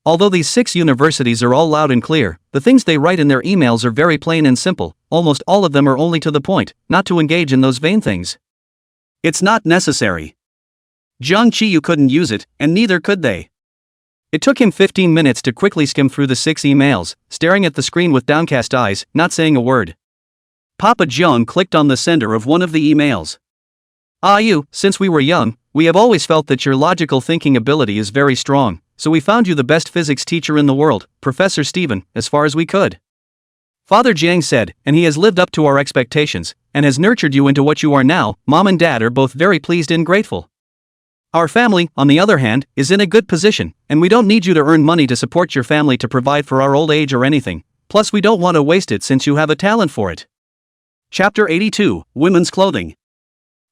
Although these 6 universities are all loud and clear, the things they write in their emails are very plain and simple. Almost all of them are only to the point, not to engage in those vain things. It's not necessary. Zhang Qiyu couldn't use it, and neither could they. It took him 15 minutes to quickly skim through the 6 emails, staring at the screen with downcast eyes, not saying a word. Papa Jiang clicked on the sender of one of the emails. "Ayu, since we were young, we have always felt that your logical thinking ability is very strong, so we found you the best physics teacher in the world, Professor Stephen, as far as we could." Father Jiang said, "And he has lived up to our expectations, and has nurtured you into what you are now. Mom and Dad are both very pleased and grateful. Our family, on the other hand, is in a good position, and we don't need you to earn money to support your family to provide for our old age or anything, plus we don't want to waste it since you have a talent for it." Chapter 82, Women's Clothing.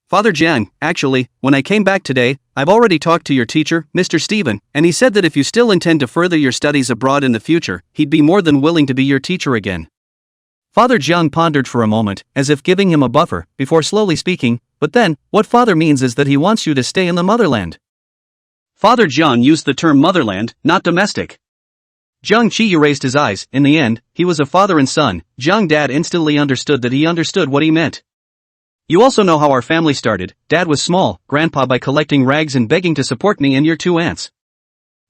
Father Jiang, actually, when I came back today, I've already talked to your teacher, Mr. Stephen, and he said that if you still intend to further your studies abroad in the future, he'd be more than willing to be your teacher again. Father Jiang pondered for a moment, as if giving him a buffer, before slowly speaking, "But then, what father means is that he wants you to stay in the motherland." Father Jiang used the term motherland, not domestic. Zhang Qiyu raised his eyes. In the end, he was a father and son. Zhang Dad instantly understood that he understood what he meant. You also know how our family started. Dad was small, grandpa by collecting rags and begging to support me and your two aunts.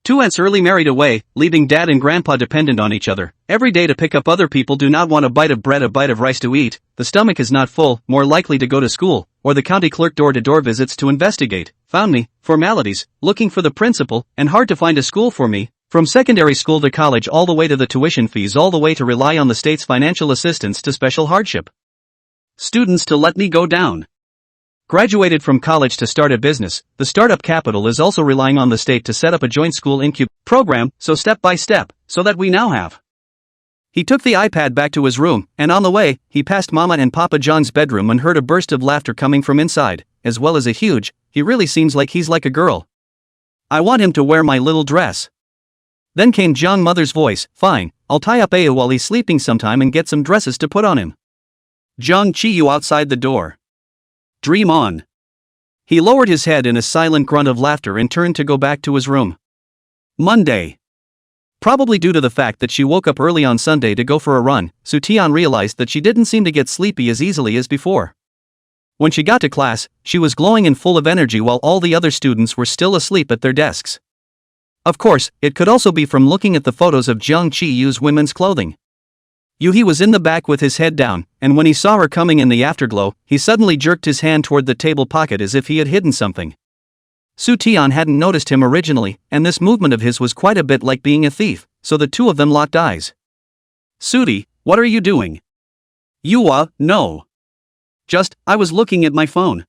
Two aunts early married away, leaving dad and grandpa dependent on each other. Every day to pick up other people do not want a bite of bread, a bite of rice to eat, the stomach is not full, more likely to go to school, or the county clerk door-to-door visits to investigate. Found me, formalities, looking for the principal, and hard to find a school for me. From secondary school to college, all the way to the tuition fees, all the way to rely on the state's financial assistance to special hardship students to let me go down. Graduated from college to start a business. The startup capital is also relying on the state to set up a joint school incubation program, so step by step, so that we now have. He took the iPad back to his room, and on the way, he passed Mama and Papa John's bedroom and heard a burst of laughter coming from inside, as well as a huge, "He really seems like he's like a girl. I want him to wear my little dress." Then came Jong mother's voice, "Fine, I'll tie up Aya while he's sleeping sometime and get some dresses to put on him." Jong Chi-yu outside the door. Dream on. He lowered his head in a silent grunt of laughter and turned to go back to his room. Monday. Probably due to the fact that she woke up early on Sunday to go for a run, Soo-tian realized that she didn't seem to get sleepy as easily as before. When she got to class, she was glowing and full of energy while all the other students were still asleep at their desks. Of course, it could also be from looking at the photos of Jung Chi-yu's women's clothing. Yuhi was in the back with his head down, and when he saw her coming in the afterglow, he suddenly jerked his hand toward the table pocket as if he had hidden something. Soo-tian hadn't noticed him originally, and this movement of his was quite a bit like being a thief, so the two of them locked eyes. "Sootie, what are you doing?" "Yuwa, no. I was looking at my phone."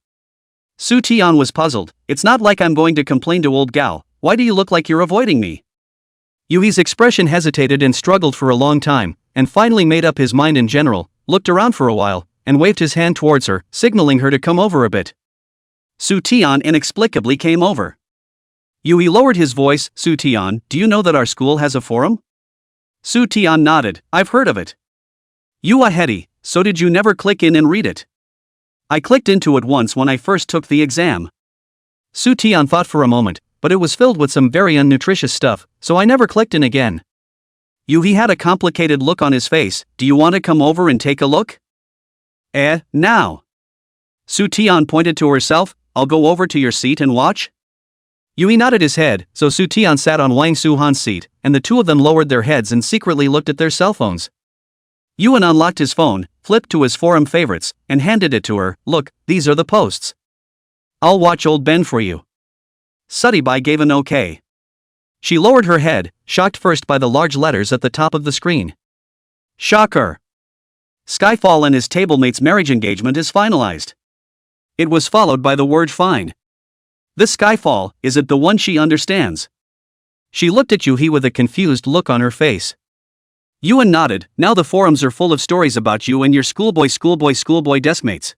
Soo-tian was puzzled. "It's not like I'm going to complain to old gal, why do you look like you're avoiding me?" Yui's expression hesitated and struggled for a long time, and finally made up his mind in general, looked around for a while, and waved his hand towards her, signaling her to come over a bit. Soo-tian inexplicably came over. Yui lowered his voice, "Soo-tian, do you know that our school has a forum?" Soo-tian nodded, "I've heard of it." Yua Hedi, "So did you never click in and read it?" "I clicked into it once when I first took the exam." Soo-tian thought for a moment, but it was filled with some very unnutritious stuff, so I never clicked in again. Yui had a complicated look on his face. "Do you want to come over and take a look?" Now." Soo-tian pointed to herself, "I'll go over to your seat and watch?" Yui nodded his head, so Soo-tian sat on Wang Soo-han's seat, and the two of them lowered their heads and secretly looked at their cell phones. Yuan unlocked his phone, flipped to his forum favorites, and handed it to her. "Look, these are the posts. I'll watch old Ben for you." Sutibai gave an okay. She lowered her head, shocked first by the large letters at the top of the screen. Shocker! Skyfall and his tablemate's marriage engagement is finalized. It was followed by the word fine. This Skyfall, is it the one she understands? She looked at Yuhi with a confused look on her face. Yuan nodded. "Now the forums are full of stories about you and your schoolboy deskmates."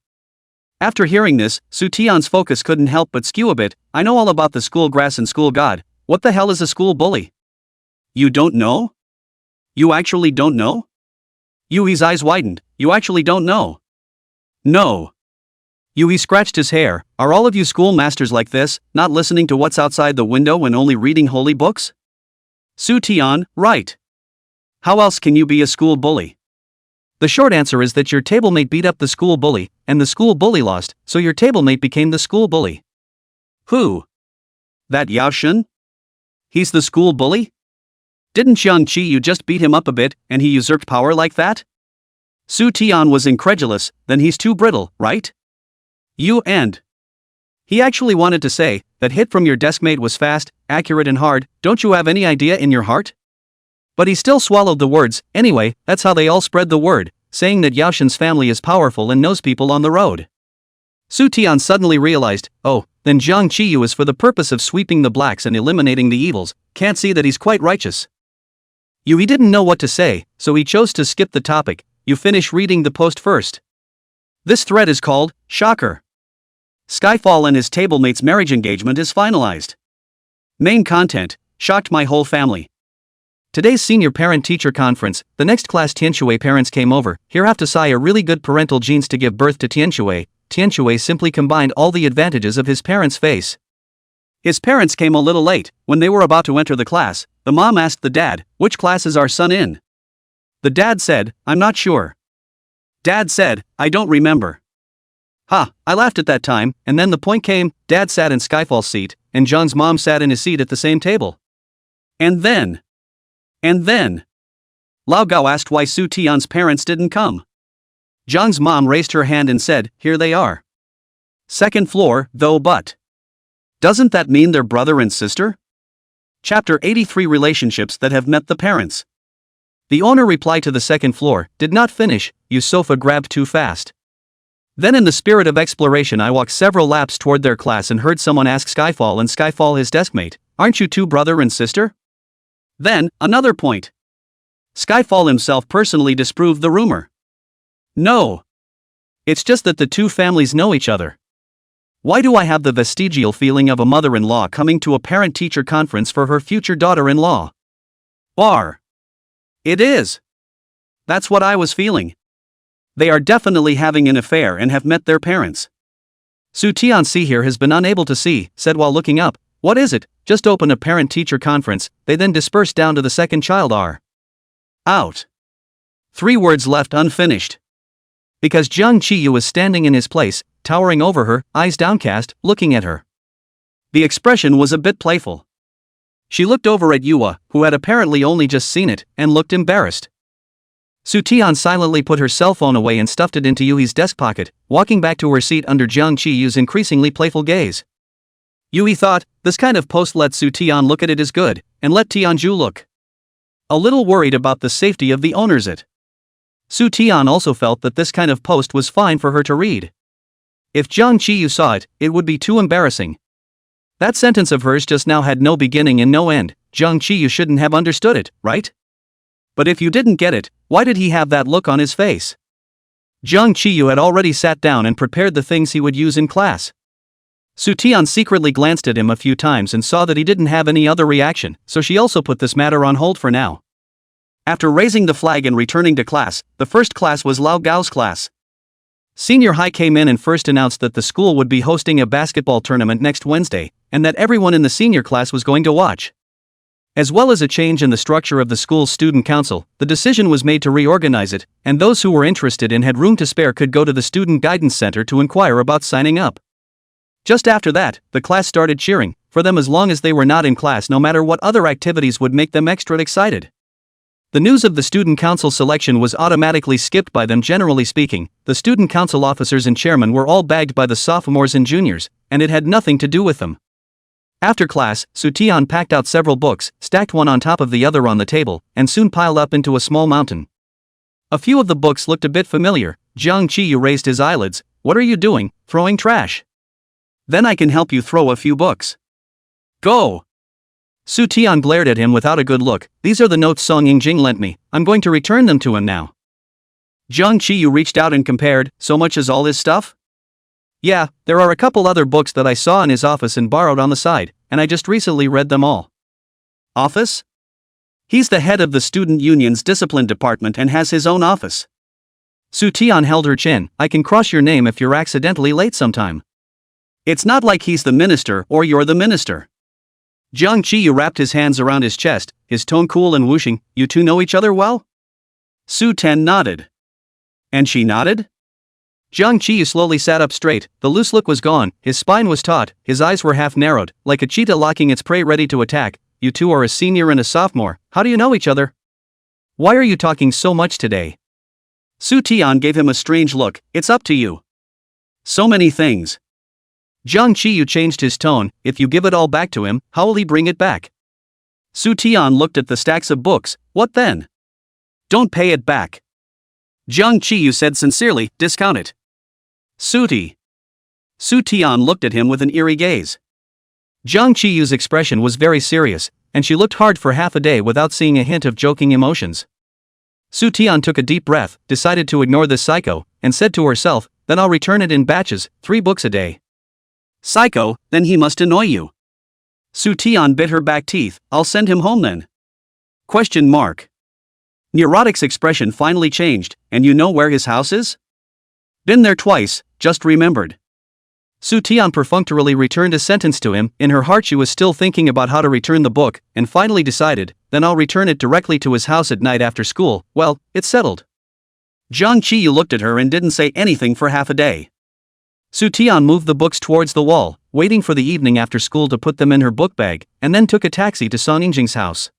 After hearing this, Soo-tian's focus couldn't help but skew a bit. "I know all about the school grass and school god. What the hell is a school bully?" "You don't know? You actually don't know?" Yui's eyes widened. "You actually don't know?" "No." Yui scratched his hair. "Are all of you schoolmasters like this, not listening to what's outside the window and only reading holy books?" Soo-tian, "Right. How else can you be a school bully?" The short answer is that your tablemate beat up the school bully, and the school bully lost, so your tablemate became the school bully. Who? That Yao Shun? He's the school bully? Didn't Jiang Chi-yu just beat him up a bit, and he usurped power like that? Soo-tian was incredulous. Then he's too brittle, right? He actually wanted to say, that hit from your deskmate was fast, accurate and hard. Don't you have any idea in your heart? But he still swallowed the words. Anyway, that's how they all spread the word, saying that Yao Shun's family is powerful and knows people on the road. Soo-tian suddenly realized, oh, then Jiang Chi-yu is for the purpose of sweeping the blacks and eliminating the evils. Can't see that he's quite righteous. Yui didn't know what to say, so he chose to skip the topic. You finish reading the post first. This thread is called, Shocker. Skyfall and his tablemate's marriage engagement is finalized. Main content, shocked my whole family. Today's senior parent-teacher conference, the next class Tianshui parents came over. Here have to sigh a really good parental genes to give birth to Tianshui. Tianshui simply combined all the advantages of his parents' face. His parents came a little late. When they were about to enter the class, the mom asked the dad, which class is our son in? The dad said, I'm not sure. Dad said, I don't remember. Ha, I laughed at that time, and then the point came, Dad sat in Skyfall's seat, and John's mom sat in his seat at the same table. And then, Lao Gao asked why Su Tian's parents didn't come. Zhang's mom raised her hand and said, here they are. Second floor, though, but. Doesn't that mean they're brother and sister? Chapter 83 Relationships that have met the parents. The owner replied to the second floor, did not finish, you sofa grabbed too fast. Then in the spirit of exploration I walked several laps toward their class and heard someone ask Skyfall and Skyfall his deskmate, aren't you two brother and sister? Then, another point. Skyfall himself personally disproved the rumor. No. It's just that the two families know each other. Why do I have the vestigial feeling of a mother-in-law coming to a parent-teacher conference for her future daughter-in-law? It is. That's what I was feeling. They are definitely having an affair and have met their parents. Su Tianxi here has been unable to see, said while looking up, what is it, just open a parent-teacher conference, they then dispersed down to the second child out. 3 words left unfinished. Because Jiang Qiyu was standing in his place, towering over her, eyes downcast, looking at her. The expression was a bit playful. She looked over at Yua, who had apparently only just seen it, and looked embarrassed. Su Tian silently put her cell phone away and stuffed it into Yui's desk pocket, walking back to her seat under Jiang Qiyu's increasingly playful gaze. Yui thought, this kind of post let Su Tian look at it is good, and let Tianju look. A little worried about the safety of the owners it. Su Tian also felt that this kind of post was fine for her to read. If Jiang Qiyu saw it, it would be too embarrassing. That sentence of hers just now had no beginning and no end, Jiang Qiyu shouldn't have understood it, right? But if you didn't get it, why did he have that look on his face? Jiang Qiyu had already sat down and prepared the things he would use in class. Su Tian secretly glanced at him a few times and saw that he didn't have any other reaction, so she also put this matter on hold for now. After raising the flag and returning to class, the first class was Lao Gao's class. Senior High came in and first announced that the school would be hosting a basketball tournament next Wednesday, and that everyone in the senior class was going to watch. As well as a change in the structure of the school's student council, the decision was made to reorganize it, and those who were interested and had room to spare could go to the student guidance center to inquire about signing up. Just after that, the class started cheering for them as long as they were not in class, no matter what other activities would make them extra excited. The news of the student council selection was automatically skipped by them. Generally speaking, the student council officers and chairmen were all bagged by the sophomores and juniors, and it had nothing to do with them. After class, Su Tian packed out several books, stacked one on top of the other on the table, and soon piled up into a small mountain. A few of the books looked a bit familiar. Jiang Qiyu raised his eyelids. What are you doing, throwing trash? Then I can help you throw a few books. Go! Su Tian glared at him without a good look. These are the notes Song Yingjing lent me, I'm going to return them to him now. Jiang Qiyu reached out and compared, so much as all his stuff? Yeah, there are a couple other books that I saw in his office and borrowed on the side, and I just recently read them all. Office? He's the head of the student union's discipline department and has his own office. Su Tian held her chin. I can cross your name if you're accidentally late sometime. It's not like he's the minister or you're the minister. Jiang Qiyu wrapped his hands around his chest, his tone cool and whooshing. You two know each other well? Su Ten nodded. And she nodded? Jiang Qiyu slowly sat up straight, the loose look was gone, his spine was taut, his eyes were half narrowed, like a cheetah locking its prey ready to attack. You two are a senior and a sophomore, how do you know each other? Why are you talking so much today? Su Tian gave him a strange look. It's up to you. So many things. Jiang Qiyu changed his tone. If you give it all back to him, how will he bring it back? Su Tian looked at the stacks of books. What then? Don't pay it back. Jiang Qiyu said sincerely, discount it. Su Tian looked at him with an eerie gaze. Jiang Qiyu's expression was very serious, and she looked hard for half a day without seeing a hint of joking emotions. Su Tian took a deep breath, decided to ignore this psycho, and said to herself, then I'll return it in batches, 3 books a day. Psycho, then he must annoy you. Su Tian bit her back teeth. I'll send him home then. Question mark. Neurotic's expression finally changed. And you know where his house is? Been there twice, just remembered. Su Tian perfunctorily returned a sentence to him. In her heart she was still thinking about how to return the book, and finally decided, then I'll return it directly to his house at night after school. Well, it's settled. Jiang Qiyu looked at her and didn't say anything for half a day. Tian moved the books towards the wall, waiting for the evening after school to put them in her book bag, and then took a taxi to Song Yingjing's house.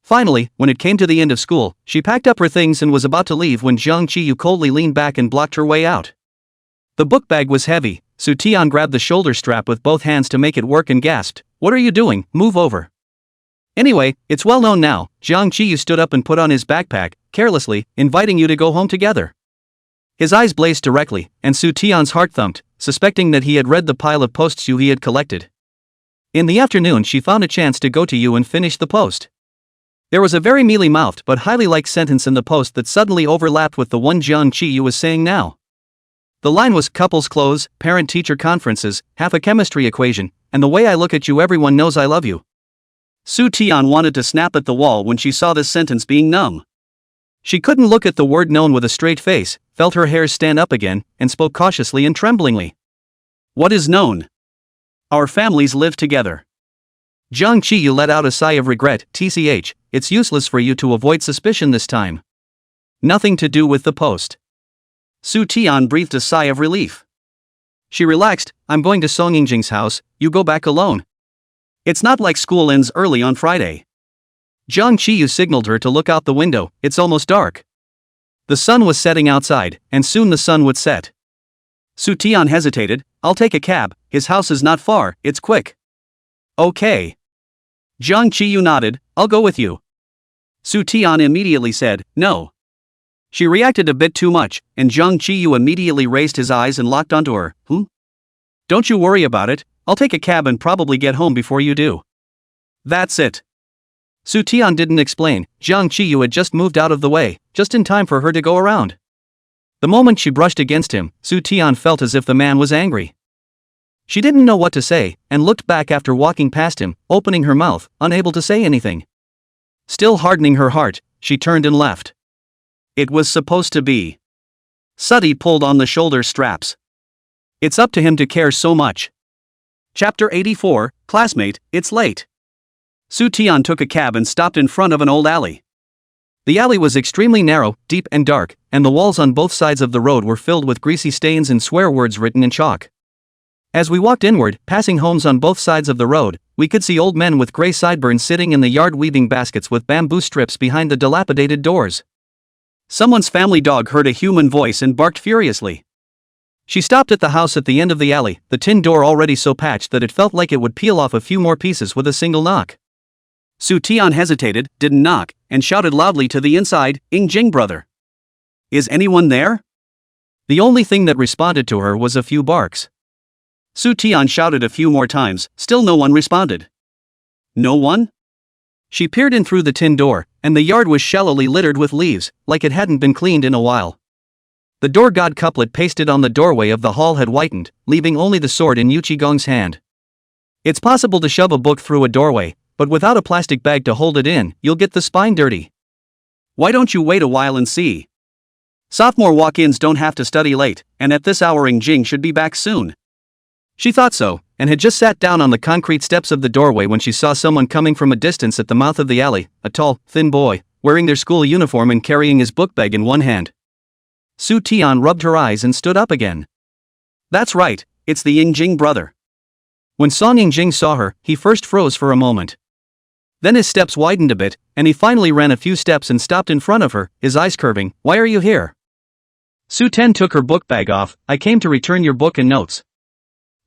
Finally, when it came to the end of school, she packed up her things and was about to leave when Jiang Qiyu coldly leaned back and blocked her way out. The book bag was heavy, so Tian grabbed the shoulder strap with both hands to make it work and gasped, "What are you doing? Move over." "Anyway, it's well known now." Jiang Qiyu stood up and put on his backpack, carelessly, "inviting you to go home together." His eyes blazed directly, and Su Tian's heart thumped, suspecting that he had read the pile of posts he had collected. In the afternoon she found a chance to go to you and finish the post. There was a very mealy-mouthed but highly liked sentence in the post that suddenly overlapped with the one Jiang Qiyu was saying now. The line was couples clothes, parent-teacher conferences, half a chemistry equation, and the way I look at you everyone knows I love you. Su Tian wanted to snap at the wall when she saw this sentence being numb. She couldn't look at the word known with a straight face, felt her hairs stand up again, and spoke cautiously and tremblingly. "What is known? Our families live together." Jiang Qiyu let out a sigh of regret. "Tch, it's useless for you to avoid suspicion this time. Nothing to do with the post." Su Tian breathed a sigh of relief. She relaxed. "I'm going to Song Yingjing's house, you go back alone. It's not like school ends early on Friday." Jiang Qiyu signaled her to look out the window. "It's almost dark." The sun was setting outside, and soon the sun would set. Su Tian hesitated. "I'll take a cab, his house is not far, it's quick." "Okay." Jiang Qiyu nodded. "I'll go with you." Su Tian immediately said, "No." She reacted a bit too much, and Jiang Qiyu immediately raised his eyes and locked onto her. "Don't you worry about it, I'll take a cab and probably get home before you do." "That's it." Su Tian didn't explain. Jiang Qiyu had just moved out of the way, just in time for her to go around. The moment she brushed against him, Su Tian felt as if the man was angry. She didn't know what to say, and looked back after walking past him, opening her mouth, unable to say anything. Still hardening her heart, she turned and left. It was supposed to be. Suddy pulled on the shoulder straps. It's up to him to care so much. Chapter 84, Classmate, It's Late. Su Tian took a cab and stopped in front of an old alley. The alley was extremely narrow, deep and dark, and the walls on both sides of the road were filled with greasy stains and swear words written in chalk. As we walked inward, passing homes on both sides of the road, we could see old men with grey sideburns sitting in the yard weaving baskets with bamboo strips behind the dilapidated doors. Someone's family dog heard a human voice and barked furiously. She stopped at the house at the end of the alley, the tin door already so patched that it felt like it would peel off a few more pieces with a single knock. Su Tian hesitated, didn't knock, and shouted loudly to the inside, "Yingjing brother. Is anyone there?" The only thing that responded to her was a few barks. Su Tian shouted a few more times, still no one responded. No one? She peered in through the tin door, and the yard was shallowly littered with leaves, like it hadn't been cleaned in a while. The door god couplet pasted on the doorway of the hall had whitened, leaving only the sword in Yu Qigong's hand. It's possible to shove a book through a doorway, but without a plastic bag to hold it in, you'll get the spine dirty. Why don't you wait a while and see? Sophomore walk-ins don't have to study late, and at this hour Jing should be back soon. She thought so, and had just sat down on the concrete steps of the doorway when she saw someone coming from a distance at the mouth of the alley, a tall, thin boy, wearing their school uniform and carrying his book bag in one hand. Su Tian rubbed her eyes and stood up again. That's right, it's the Yingjing brother. When Song Yingjing saw her, he first froze for a moment. Then his steps widened a bit, and he finally ran a few steps and stopped in front of her, his eyes curving. "Why are you here?" Su Ten took her book bag off. "I came to return your book and notes."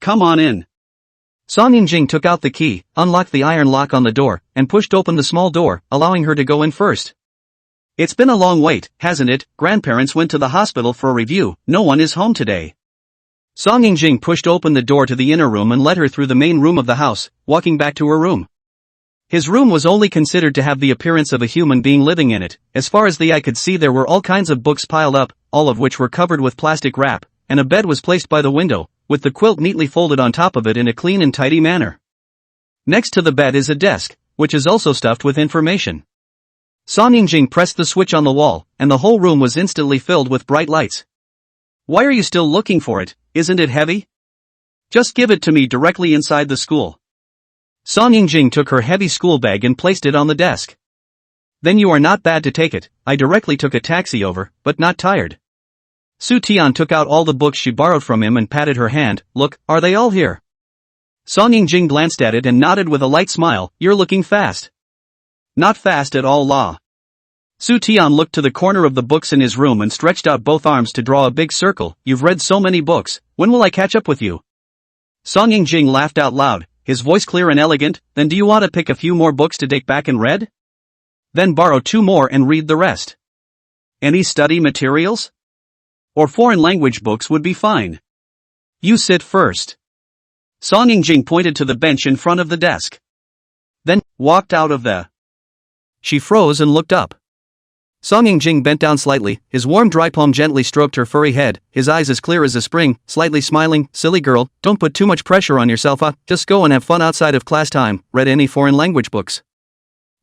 "Come on in." Song Yingjing took out the key, unlocked the iron lock on the door, and pushed open the small door, allowing her to go in first. "It's been a long wait, hasn't it? Grandparents went to the hospital for a review, no one is home today." Song Yingjing pushed open the door to the inner room and led her through the main room of the house, walking back to her room. His room was only considered to have the appearance of a human being living in it. As far as the eye could see there were all kinds of books piled up, all of which were covered with plastic wrap, and a bed was placed by the window, with the quilt neatly folded on top of it in a clean and tidy manner. Next to the bed is a desk, which is also stuffed with information. Song Yingjing pressed the switch on the wall, and the whole room was instantly filled with bright lights. "Why are you still looking for it? Isn't it heavy? Just give it to me directly inside the school." Song Yingjing took her heavy school bag and placed it on the desk. "Then you are not bad to take it, I directly took a taxi over, but not tired." Su Tian took out all the books she borrowed from him and patted her hand. Look, are they all here? Song Yingjing glanced at it and nodded with a light smile. You're looking fast. Not fast at all, La. Su Tian looked to the corner of the books in his room and stretched out both arms to draw a big circle. You've read so many books, when will I catch up with you? Song Yingjing laughed out loud, his voice clear and elegant. Then do you want to pick a few more books to take back and read? Then borrow 2 more and read the rest. Any study materials? Or foreign language books would be fine. You sit first. Song Yingjing pointed to the bench in front of the desk. Then, walked out of the... She froze and looked up. Song Yingjing bent down slightly, his warm dry palm gently stroked her furry head, his eyes as clear as a spring, slightly smiling. Silly girl, don't put too much pressure on yourself, just go and have fun outside of class time. Read any foreign language books?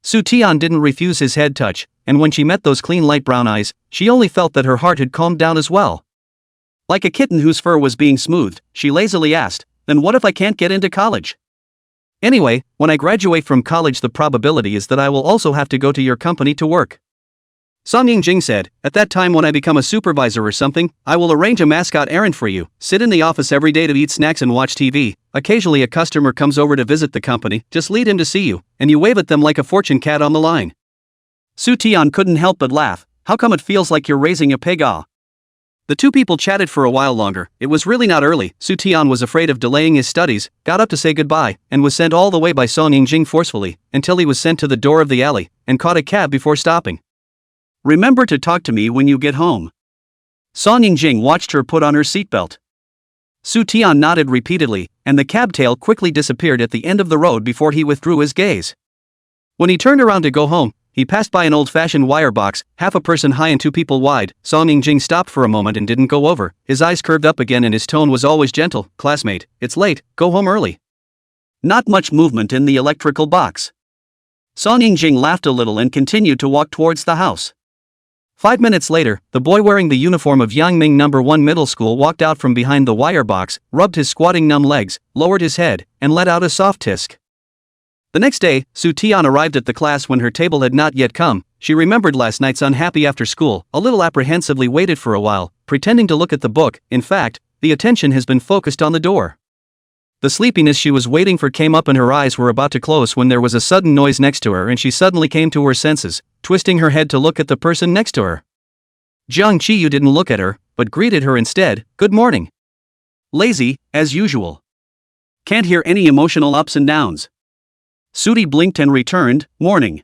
Su Tian didn't refuse his head touch, and when she met those clean light brown eyes, she only felt that her heart had calmed down as well. Like a kitten whose fur was being smoothed, she lazily asked, then what if I can't get into college? Anyway, when I graduate from college the probability is that I will also have to go to your company to work. Song Yingjing said, at that time when I become a supervisor or something, I will arrange a mascot errand for you, sit in the office every day to eat snacks and watch TV, occasionally a customer comes over to visit the company, just lead him to see you, and you wave at them like a fortune cat on the line. Su Tian couldn't help but laugh. How come it feels like you're raising a pig? The two people chatted for a while longer. It was really not early. Su Tian was afraid of delaying his studies, got up to say goodbye, and was sent all the way by Song Yingjing forcefully, until he was sent to the door of the alley, and caught a cab before stopping. Remember to talk to me when you get home. Song Yingjing watched her put on her seatbelt. Su Tian nodded repeatedly, and the cab tail quickly disappeared at the end of the road before he withdrew his gaze. When he turned around to go home, he passed by an old-fashioned wire box, half a person high and 2 people wide. Song Yingjing stopped for a moment and didn't go over. His eyes curved up again and his tone was always gentle. Classmate, it's late, go home early. Not much movement in the electrical box. Song Yingjing laughed a little and continued to walk towards the house. 5 minutes later, the boy wearing the uniform of Yangming No. 1 Middle School walked out from behind the wire box, rubbed his squatting numb legs, lowered his head, and let out a soft tisk. The next day, Su Tian arrived at the class when her table had not yet come. She remembered last night's unhappy after school, a little apprehensively waited for a while, pretending to look at the book. In fact, the attention has been focused on the door. The sleepiness she was waiting for came up and her eyes were about to close when there was a sudden noise next to her and she suddenly came to her senses, twisting her head to look at the person next to her. Jiang Qiyu didn't look at her, but greeted her instead. Good morning. Lazy, as usual. Can't hear any emotional ups and downs. Sudi blinked and returned, morning.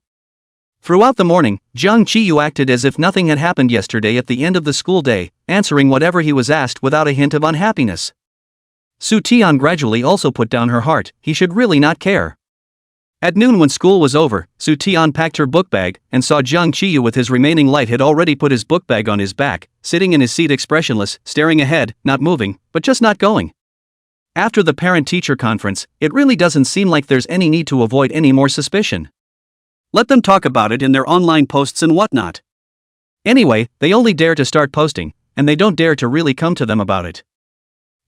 Throughout the morning, Jiang Qiyu acted as if nothing had happened yesterday at the end of the school day, answering whatever he was asked without a hint of unhappiness. Su Tian gradually also put down her heart, he should really not care. At noon when school was over, Su Tian packed her book bag, and saw Jiang Qiyu with his remaining light had already put his book bag on his back, sitting in his seat expressionless, staring ahead, not moving, but just not going. After the parent-teacher conference, it really doesn't seem like there's any need to avoid any more suspicion. Let them talk about it in their online posts and whatnot. Anyway, they only dare to start posting, and they don't dare to really come to them about it.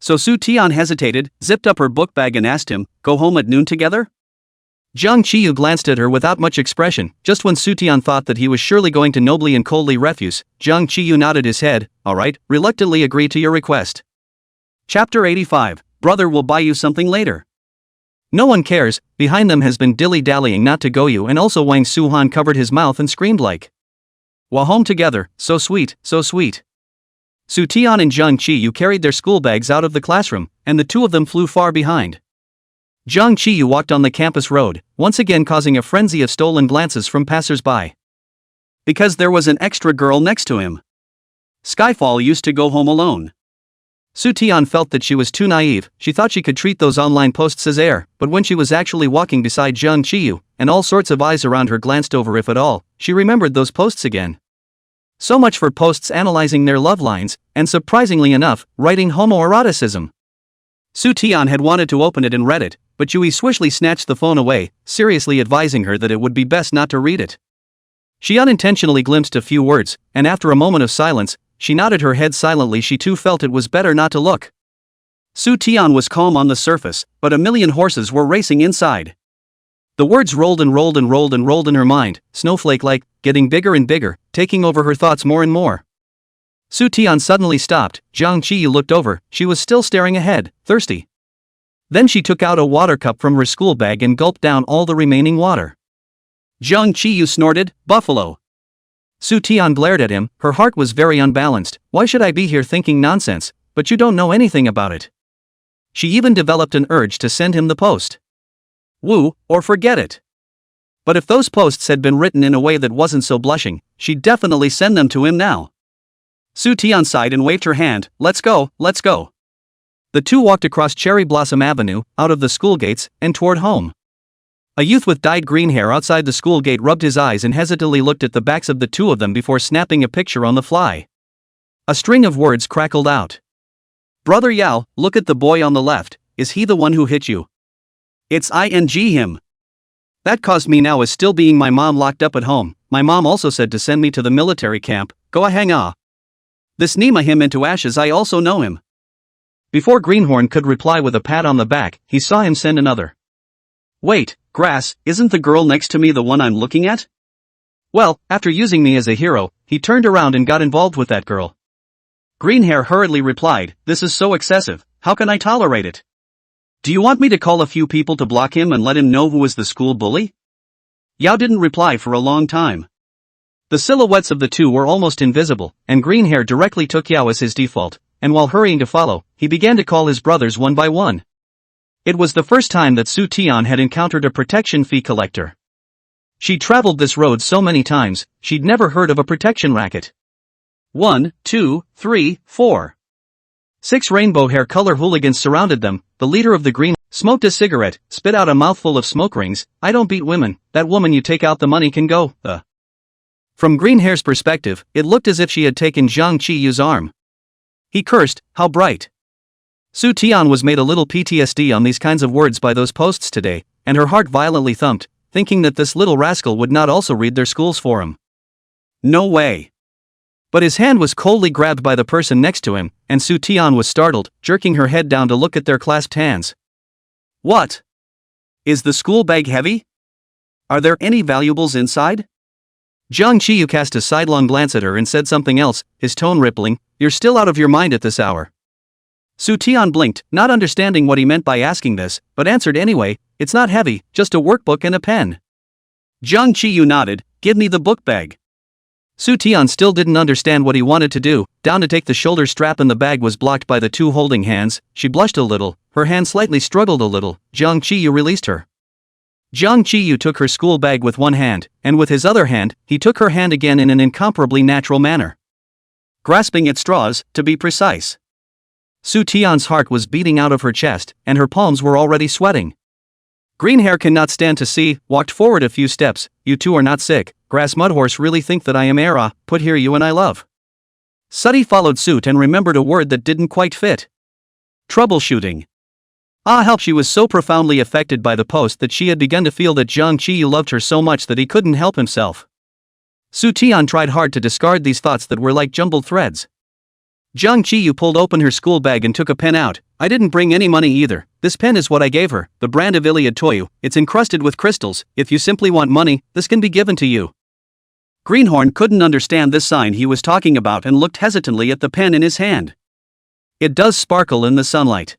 So Su Tian hesitated, zipped up her book bag and asked him, go home at noon together? Jiang Qiyu glanced at her without much expression. Just when Su Tian thought that he was surely going to nobly and coldly refuse, Jiang Qiyu nodded his head. All right, reluctantly agreed to your request. Chapter 85, Brother will buy you something later. No one cares. Behind them has been dilly-dallying not to go you, and also Wang Suhan covered his mouth and screamed like. While home together, so sweet, so sweet. Su Tian and Jiang Qiyu carried their school bags out of the classroom, and the two of them flew far behind. Jiang Qiyu walked on the campus road, once again causing a frenzy of stolen glances from passers-by. Because there was an extra girl next to him. Skyfall used to go home alone. Su Tian felt that she was too naive. She thought she could treat those online posts as air, but when she was actually walking beside Jiang Qiyu, and all sorts of eyes around her glanced over if at all, she remembered those posts again. So much for posts analyzing their love lines, and surprisingly enough, writing homoeroticism. Su Tian had wanted to open it and read it, but Yui swishly snatched the phone away, seriously advising her that it would be best not to read it. She unintentionally glimpsed a few words, and after a moment of silence, she nodded her head silently. She too felt it was better not to look. Su Tian was calm on the surface, but a million horses were racing inside. The words rolled and rolled and rolled and rolled in her mind, snowflake-like, getting bigger and bigger, taking over her thoughts more and more. Su Tian suddenly stopped. Jiang Qiyu looked over, she was still staring ahead, thirsty. Then she took out a water cup from her school bag and gulped down all the remaining water. Jiang Qiyu snorted, "Buffalo." Su Tian glared at him, her heart was very unbalanced. Why should I be here thinking nonsense, but you don't know anything about it? She even developed an urge to send him the post. Woo, or forget it. But if those posts had been written in a way that wasn't so blushing, she'd definitely send them to him now. Su Tian sighed and waved her hand, "Let's go, let's go." The two walked across Cherry Blossom Avenue, out of the school gates, and toward home. A youth with dyed green hair outside the school gate rubbed his eyes and hesitantly looked at the backs of the two of them before snapping a picture on the fly. A string of words crackled out. "Brother Yao, look at the boy on the left, is he the one who hit you?" "It's him. That caused me now is still being my mom locked up at home. My mom also said to send me to the military camp, go a hang ah. This Nima him into ashes I also know him." Before Greenhorn could reply with a pat on the back, he saw him send another. "Wait, Grass, isn't the girl next to me the one I'm looking at?" Well, after using me as a hero, he turned around and got involved with that girl. Greenhair hurriedly replied, "This is so excessive, how can I tolerate it? Do you want me to call a few people to block him and let him know who is the school bully?" Yao didn't reply for a long time. The silhouettes of the two were almost invisible, and Greenhair directly took Yao as his default, and while hurrying to follow, he began to call his brothers one by one. It was the first time that Su Tian had encountered a protection fee collector. She'd traveled this road so many times, she'd never heard of a protection racket. 1, 2, 3, 4. 6 rainbow hair color hooligans surrounded them. The leader of the green smoked a cigarette, spit out a mouthful of smoke rings. "I don't beat women, that woman you take out the money can go, From Greenhair's perspective, it looked as if she had taken Jiang Qiyu's arm. He cursed, "How bright." Su Tian was made a little PTSD on these kinds of words by those posts today, and her heart violently thumped, thinking that this little rascal would not also read their schools for him. No way. But his hand was coldly grabbed by the person next to him, and Su Tian was startled, jerking her head down to look at their clasped hands. "What? Is the school bag heavy? Are there any valuables inside?" Jiang Qiyu cast a sidelong glance at her and said something else, his tone rippling, "You're still out of your mind at this hour." Su Tian blinked, not understanding what he meant by asking this, but answered anyway, "It's not heavy, just a workbook and a pen." Jiang Qiyu nodded, "Give me the book bag." Su Tian still didn't understand what he wanted to do. Down to take the shoulder strap and the bag was blocked by the two holding hands. She blushed a little, her hand slightly struggled a little. Jiang Qiyu released her. Jiang Qiyu took her school bag with one hand, and with his other hand, he took her hand again in an incomparably natural manner. Grasping at straws, to be precise. Su Tian's heart was beating out of her chest, and her palms were already sweating. Greenhair cannot stand to see, walked forward a few steps. "You two are not sick, Grass Mudhorse really think that I am Era, put here you and I love." Suddy followed suit and remembered a word that didn't quite fit. Troubleshooting. Ah help, she was so profoundly affected by the post that she had begun to feel that Jiang Qiyu loved her so much that he couldn't help himself. Su Tian tried hard to discard these thoughts that were like jumbled threads. Jiang Qiyu pulled open her school bag and took a pen out. "I didn't bring any money either. This pen is what I gave her, the brand of Iliad Toyu. It's encrusted with crystals. If you simply want money, this can be given to you." Greenhorn couldn't understand this sign he was talking about and looked hesitantly at the pen in his hand. It does sparkle in the sunlight.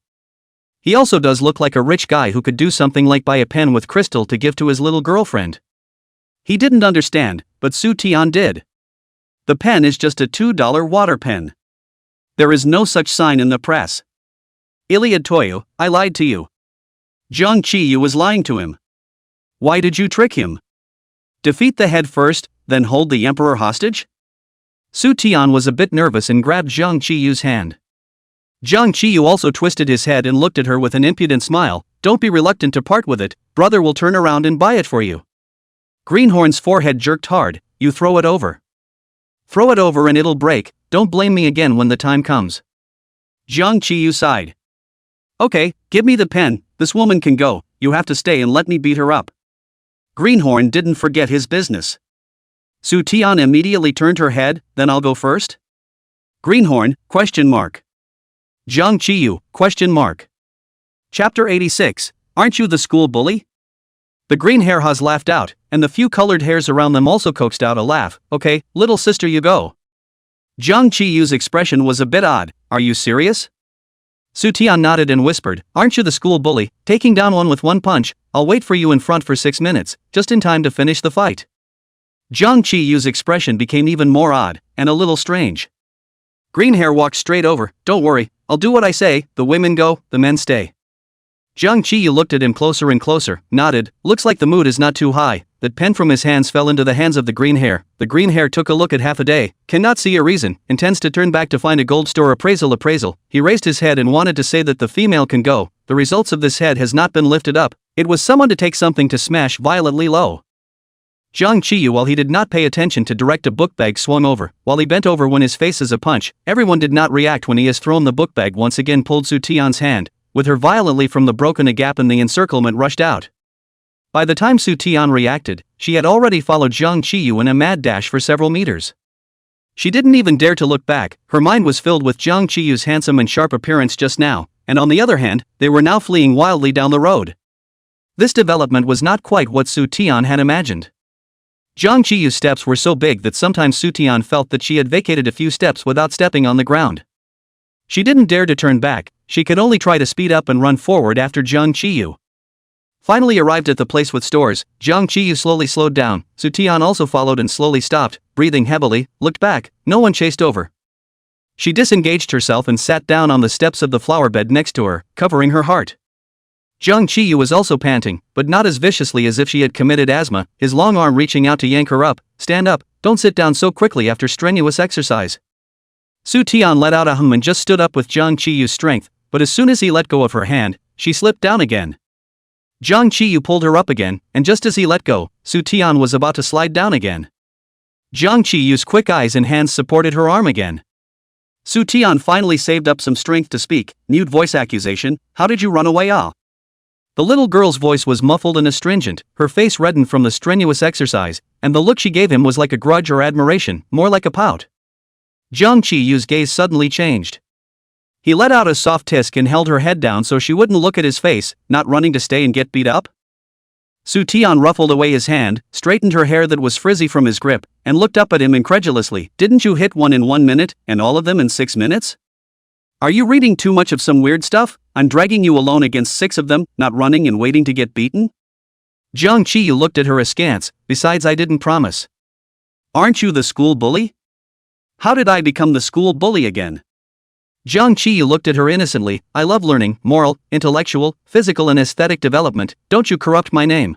He also does look like a rich guy who could do something like buy a pen with crystal to give to his little girlfriend. He didn't understand, but Su Tian did. The pen is just a $2 water pen. There is no such sign in the press. Iliad Toyu, I lied to you. Jiang Qiyu was lying to him. Why did you trick him? Defeat the head first, then hold the emperor hostage? Su Tian was a bit nervous and grabbed Jiang Qiyu's hand. Jiang Qiyu also twisted his head and looked at her with an impudent smile. "Don't be reluctant to part with it, brother will turn around and buy it for you." Greenhorn's forehead jerked hard. "You throw it over. Throw it over and it'll break, don't blame me again when the time comes." Jiang Qiyu sighed. "Okay, give me the pen, this woman can go, you have to stay and let me beat her up." Greenhorn didn't forget his business. Su Tian immediately turned her head, "Then I'll go first?" Greenhorn, question mark. Jiang Qiyu, question mark. Chapter 86, Aren't you the school bully? The green hair has laughed out, and the few colored hairs around them also coaxed out a laugh. "Okay, little sister you go." Jiang Qiyu's expression was a bit odd. Are you serious? Su Tian nodded and whispered, aren't you the school bully, taking down one with one punch? I'll wait for you in front for 6 minutes, just in time to finish the fight. Jiang Qiyu's expression became even more odd, and a little strange. Green Hair walked straight over, don't worry, I'll do what I say, the women go, the men stay. Jiang Qiyu looked at him closer and closer, nodded, looks like the mood is not too high. That pen from his hands fell into the hands of the Green Hair. The Green Hair took a look at half a day, cannot see a reason, intends to turn back to find a gold store appraisal. He raised his head and wanted to say that the female can go. The results of this head has not been lifted up. It was someone to take something to smash violently low. Jiang Qiyu, while he did not pay attention to direct a book bag swung over, while he bent over when his face is a punch, everyone did not react when he has thrown the book bag once again pulled Su Tian's hand, with her violently from the broken a gap in the encirclement rushed out. By the time Su Tian reacted, she had already followed Jiang Qiyu in a mad dash for several meters. She didn't even dare to look back, her mind was filled with Jiang Qiyu's handsome and sharp appearance just now, and on the other hand, they were now fleeing wildly down the road. This development was not quite what Su Tian had imagined. Jiang Qiyu's steps were so big that sometimes Su Tian felt that she had vacated a few steps without stepping on the ground. She didn't dare to turn back, she could only try to speed up and run forward after Jiang Qiyu. Finally arrived at the place with stores, Jiang Qiyu slowly slowed down, Su Tian also followed and slowly stopped, breathing heavily, looked back, no one chased over. She disengaged herself and sat down on the steps of the flower bed next to her, covering her heart. Jiang Qiyu was also panting, but not as viciously as if she had committed asthma, his long arm reaching out to yank her up. Stand up, don't sit down so quickly after strenuous exercise. Su Tian let out a hum and just stood up with Jiang Qiyu's strength, but as soon as he let go of her hand, she slipped down again. Jiang Qiyu pulled her up again, and just as he let go, Su Tian was about to slide down again. Jiang Qiyu's quick eyes and hands supported her arm again. Su Tian finally saved up some strength to speak, mute voice accusation, how did you run away? Ah? The little girl's voice was muffled and astringent, her face reddened from the strenuous exercise, and the look she gave him was like a grudge or admiration, more like a pout. Jiang Qiyu's gaze suddenly changed. He let out a soft tisk and held her head down so she wouldn't look at his face, not running to stay and get beat up. Su Tian ruffled away his hand, straightened her hair that was frizzy from his grip, and looked up at him incredulously. Didn't you hit one in 1 minute, and all of them in 6 minutes? Are you reading too much of some weird stuff? I'm dragging you alone against 6 of them, not running and waiting to get beaten? Jiang Qiyu looked at her askance, besides I didn't promise. Aren't you the school bully? How did I become the school bully again? Jiang Qiyu looked at her innocently, I love learning, moral, intellectual, physical and aesthetic development, don't you corrupt my name.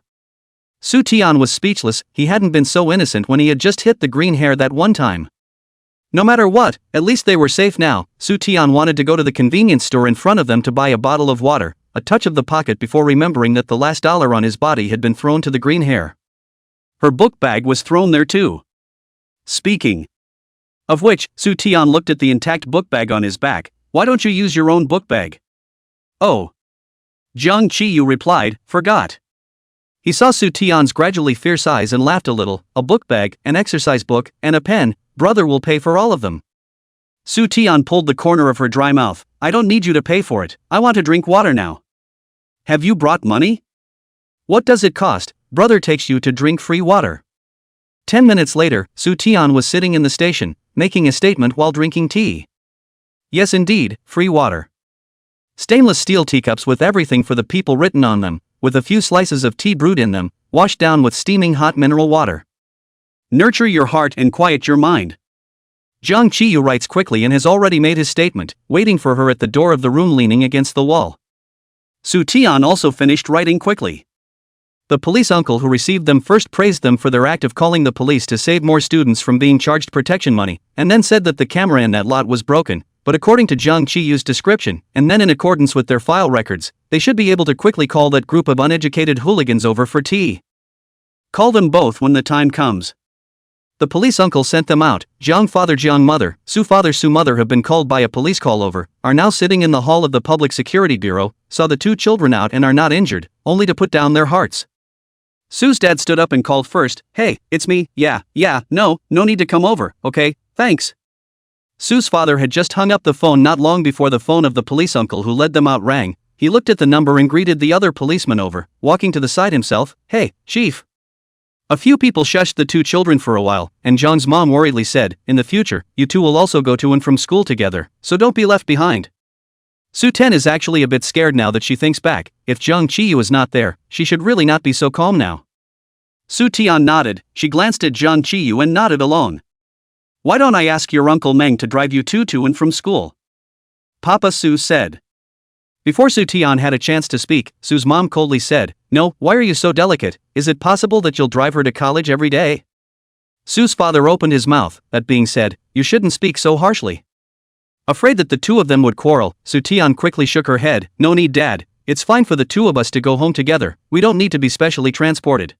Su Tian was speechless, he hadn't been so innocent when he had just hit the Green Hair that one time. No matter what, at least they were safe now. Su Tian wanted to go to the convenience store in front of them to buy a bottle of water, a touch of the pocket before remembering that the last dollar on his body had been thrown to the Green Hair. Her book bag was thrown there too. Speaking of which, Su Tian looked at the intact book bag on his back, why don't you use your own book bag? Oh. Jiang Qiyu replied, forgot. He saw Su Tian's gradually fierce eyes and laughed a little, a book bag, an exercise book, and a pen, brother will pay for all of them. Su Tian pulled the corner of her dry mouth, I don't need you to pay for it, I want to drink water now. Have you brought money? What does it cost? Brother takes you to drink free water. 10 minutes later, Su Tian was sitting in the station, making a statement while drinking tea. Yes indeed, free water. Stainless steel teacups with everything for the people written on them, with a few slices of tea brewed in them, washed down with steaming hot mineral water. Nurture your heart and quiet your mind. Jiang Qiyu writes quickly and has already made his statement, waiting for her at the door of the room leaning against the wall. Su Tian also finished writing quickly. The police uncle who received them first praised them for their act of calling the police to save more students from being charged protection money, and then said that the camera in that lot was broken, but according to Jiang Qiyu's description, and then in accordance with their file records, they should be able to quickly call that group of uneducated hooligans over for tea. Call them both when the time comes. The police uncle sent them out. Jiang father Jiang mother, Su father Su mother have been called by a police call over, are now sitting in the hall of the Public Security Bureau, saw the 2 children out and are not injured, only to put down their hearts. Su's dad stood up and called first, hey, it's me, yeah, no need to come over, okay, thanks. Su's father had just hung up the phone not long before the phone of the police uncle who led them out rang. He looked at the number and greeted the other policeman over, walking to the side himself, hey, chief. A few people shushed the two children for a while, and Zhang's mom worriedly said, "In the future, you two will also go to and from school together, so don't be left behind." Su Ten is actually a bit scared now that she thinks back. If Zhang Qiyu is not there, she should really not be so calm now. Su Tian nodded. She glanced at Zhang Qiyu and nodded alone. "Why don't I ask your Uncle Meng to drive you two to and from school?" Papa Su said. Before Su Tian had a chance to speak, Su's mom coldly said, "No, why are you so delicate? Is it possible that you'll drive her to college every day?" Su's father opened his mouth. That being said, "You shouldn't speak so harshly." Afraid that the two of them would quarrel, Su Tian quickly shook her head. "No need, Dad. It's fine for the two of us to go home together. We don't need to be specially transported."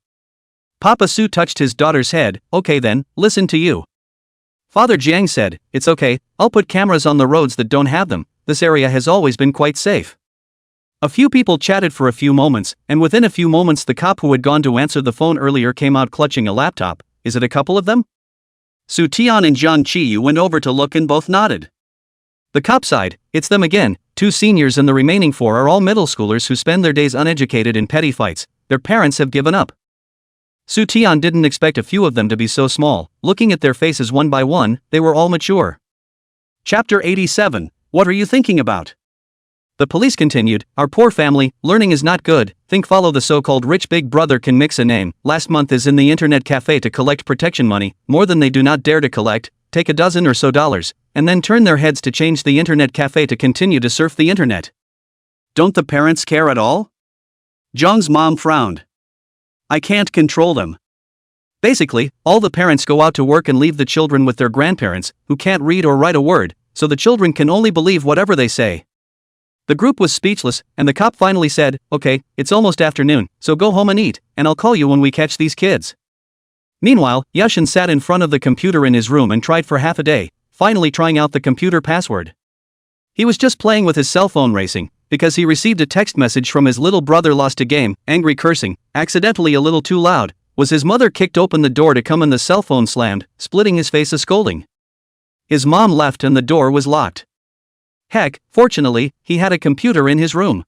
Papa Su touched his daughter's head. "Okay then, listen to you." Father Jiang said, "It's okay, I'll put cameras on the roads that don't have them. This area has always been quite safe." A few people chatted for a few moments, and within a few moments the cop who had gone to answer the phone earlier came out clutching a laptop. "Is it a couple of them?" Su Tian and Zhang Qiyu went over to look and both nodded. The cop sighed. "It's them again. 2 seniors and the remaining 4 are all middle schoolers who spend their days uneducated in petty fights. Their parents have given up." Su Tian didn't expect a few of them to be so small. Looking at their faces one by one, they were all mature. Chapter 87. What are you thinking about? The police continued, "Our poor family, learning is not good. Think follow the so-called rich big brother can mix a name. Last month is in the internet cafe to collect protection money, more than they do not dare to collect, take a dozen or so dollars, and then turn their heads to change the internet cafe to continue to surf the internet." Don't the parents care at all? Zhang's mom frowned. "I can't control them. Basically, all the parents go out to work and leave the children with their grandparents, who can't read or write a word, so the children can only believe whatever they say." The group was speechless, and the cop finally said, "Okay, it's almost afternoon, so go home and eat, and I'll call you when we catch these kids." Meanwhile, Yashin sat in front of the computer in his room and tried for half a day, finally trying out the computer password. He was just playing with his cell phone racing, because he received a text message from his little brother. Lost a game, angry cursing, accidentally a little too loud, was his mother kicked open the door to come and the cell phone slammed, splitting his face a scolding. His mom left and the door was locked. Heck, fortunately, he had a computer in his room.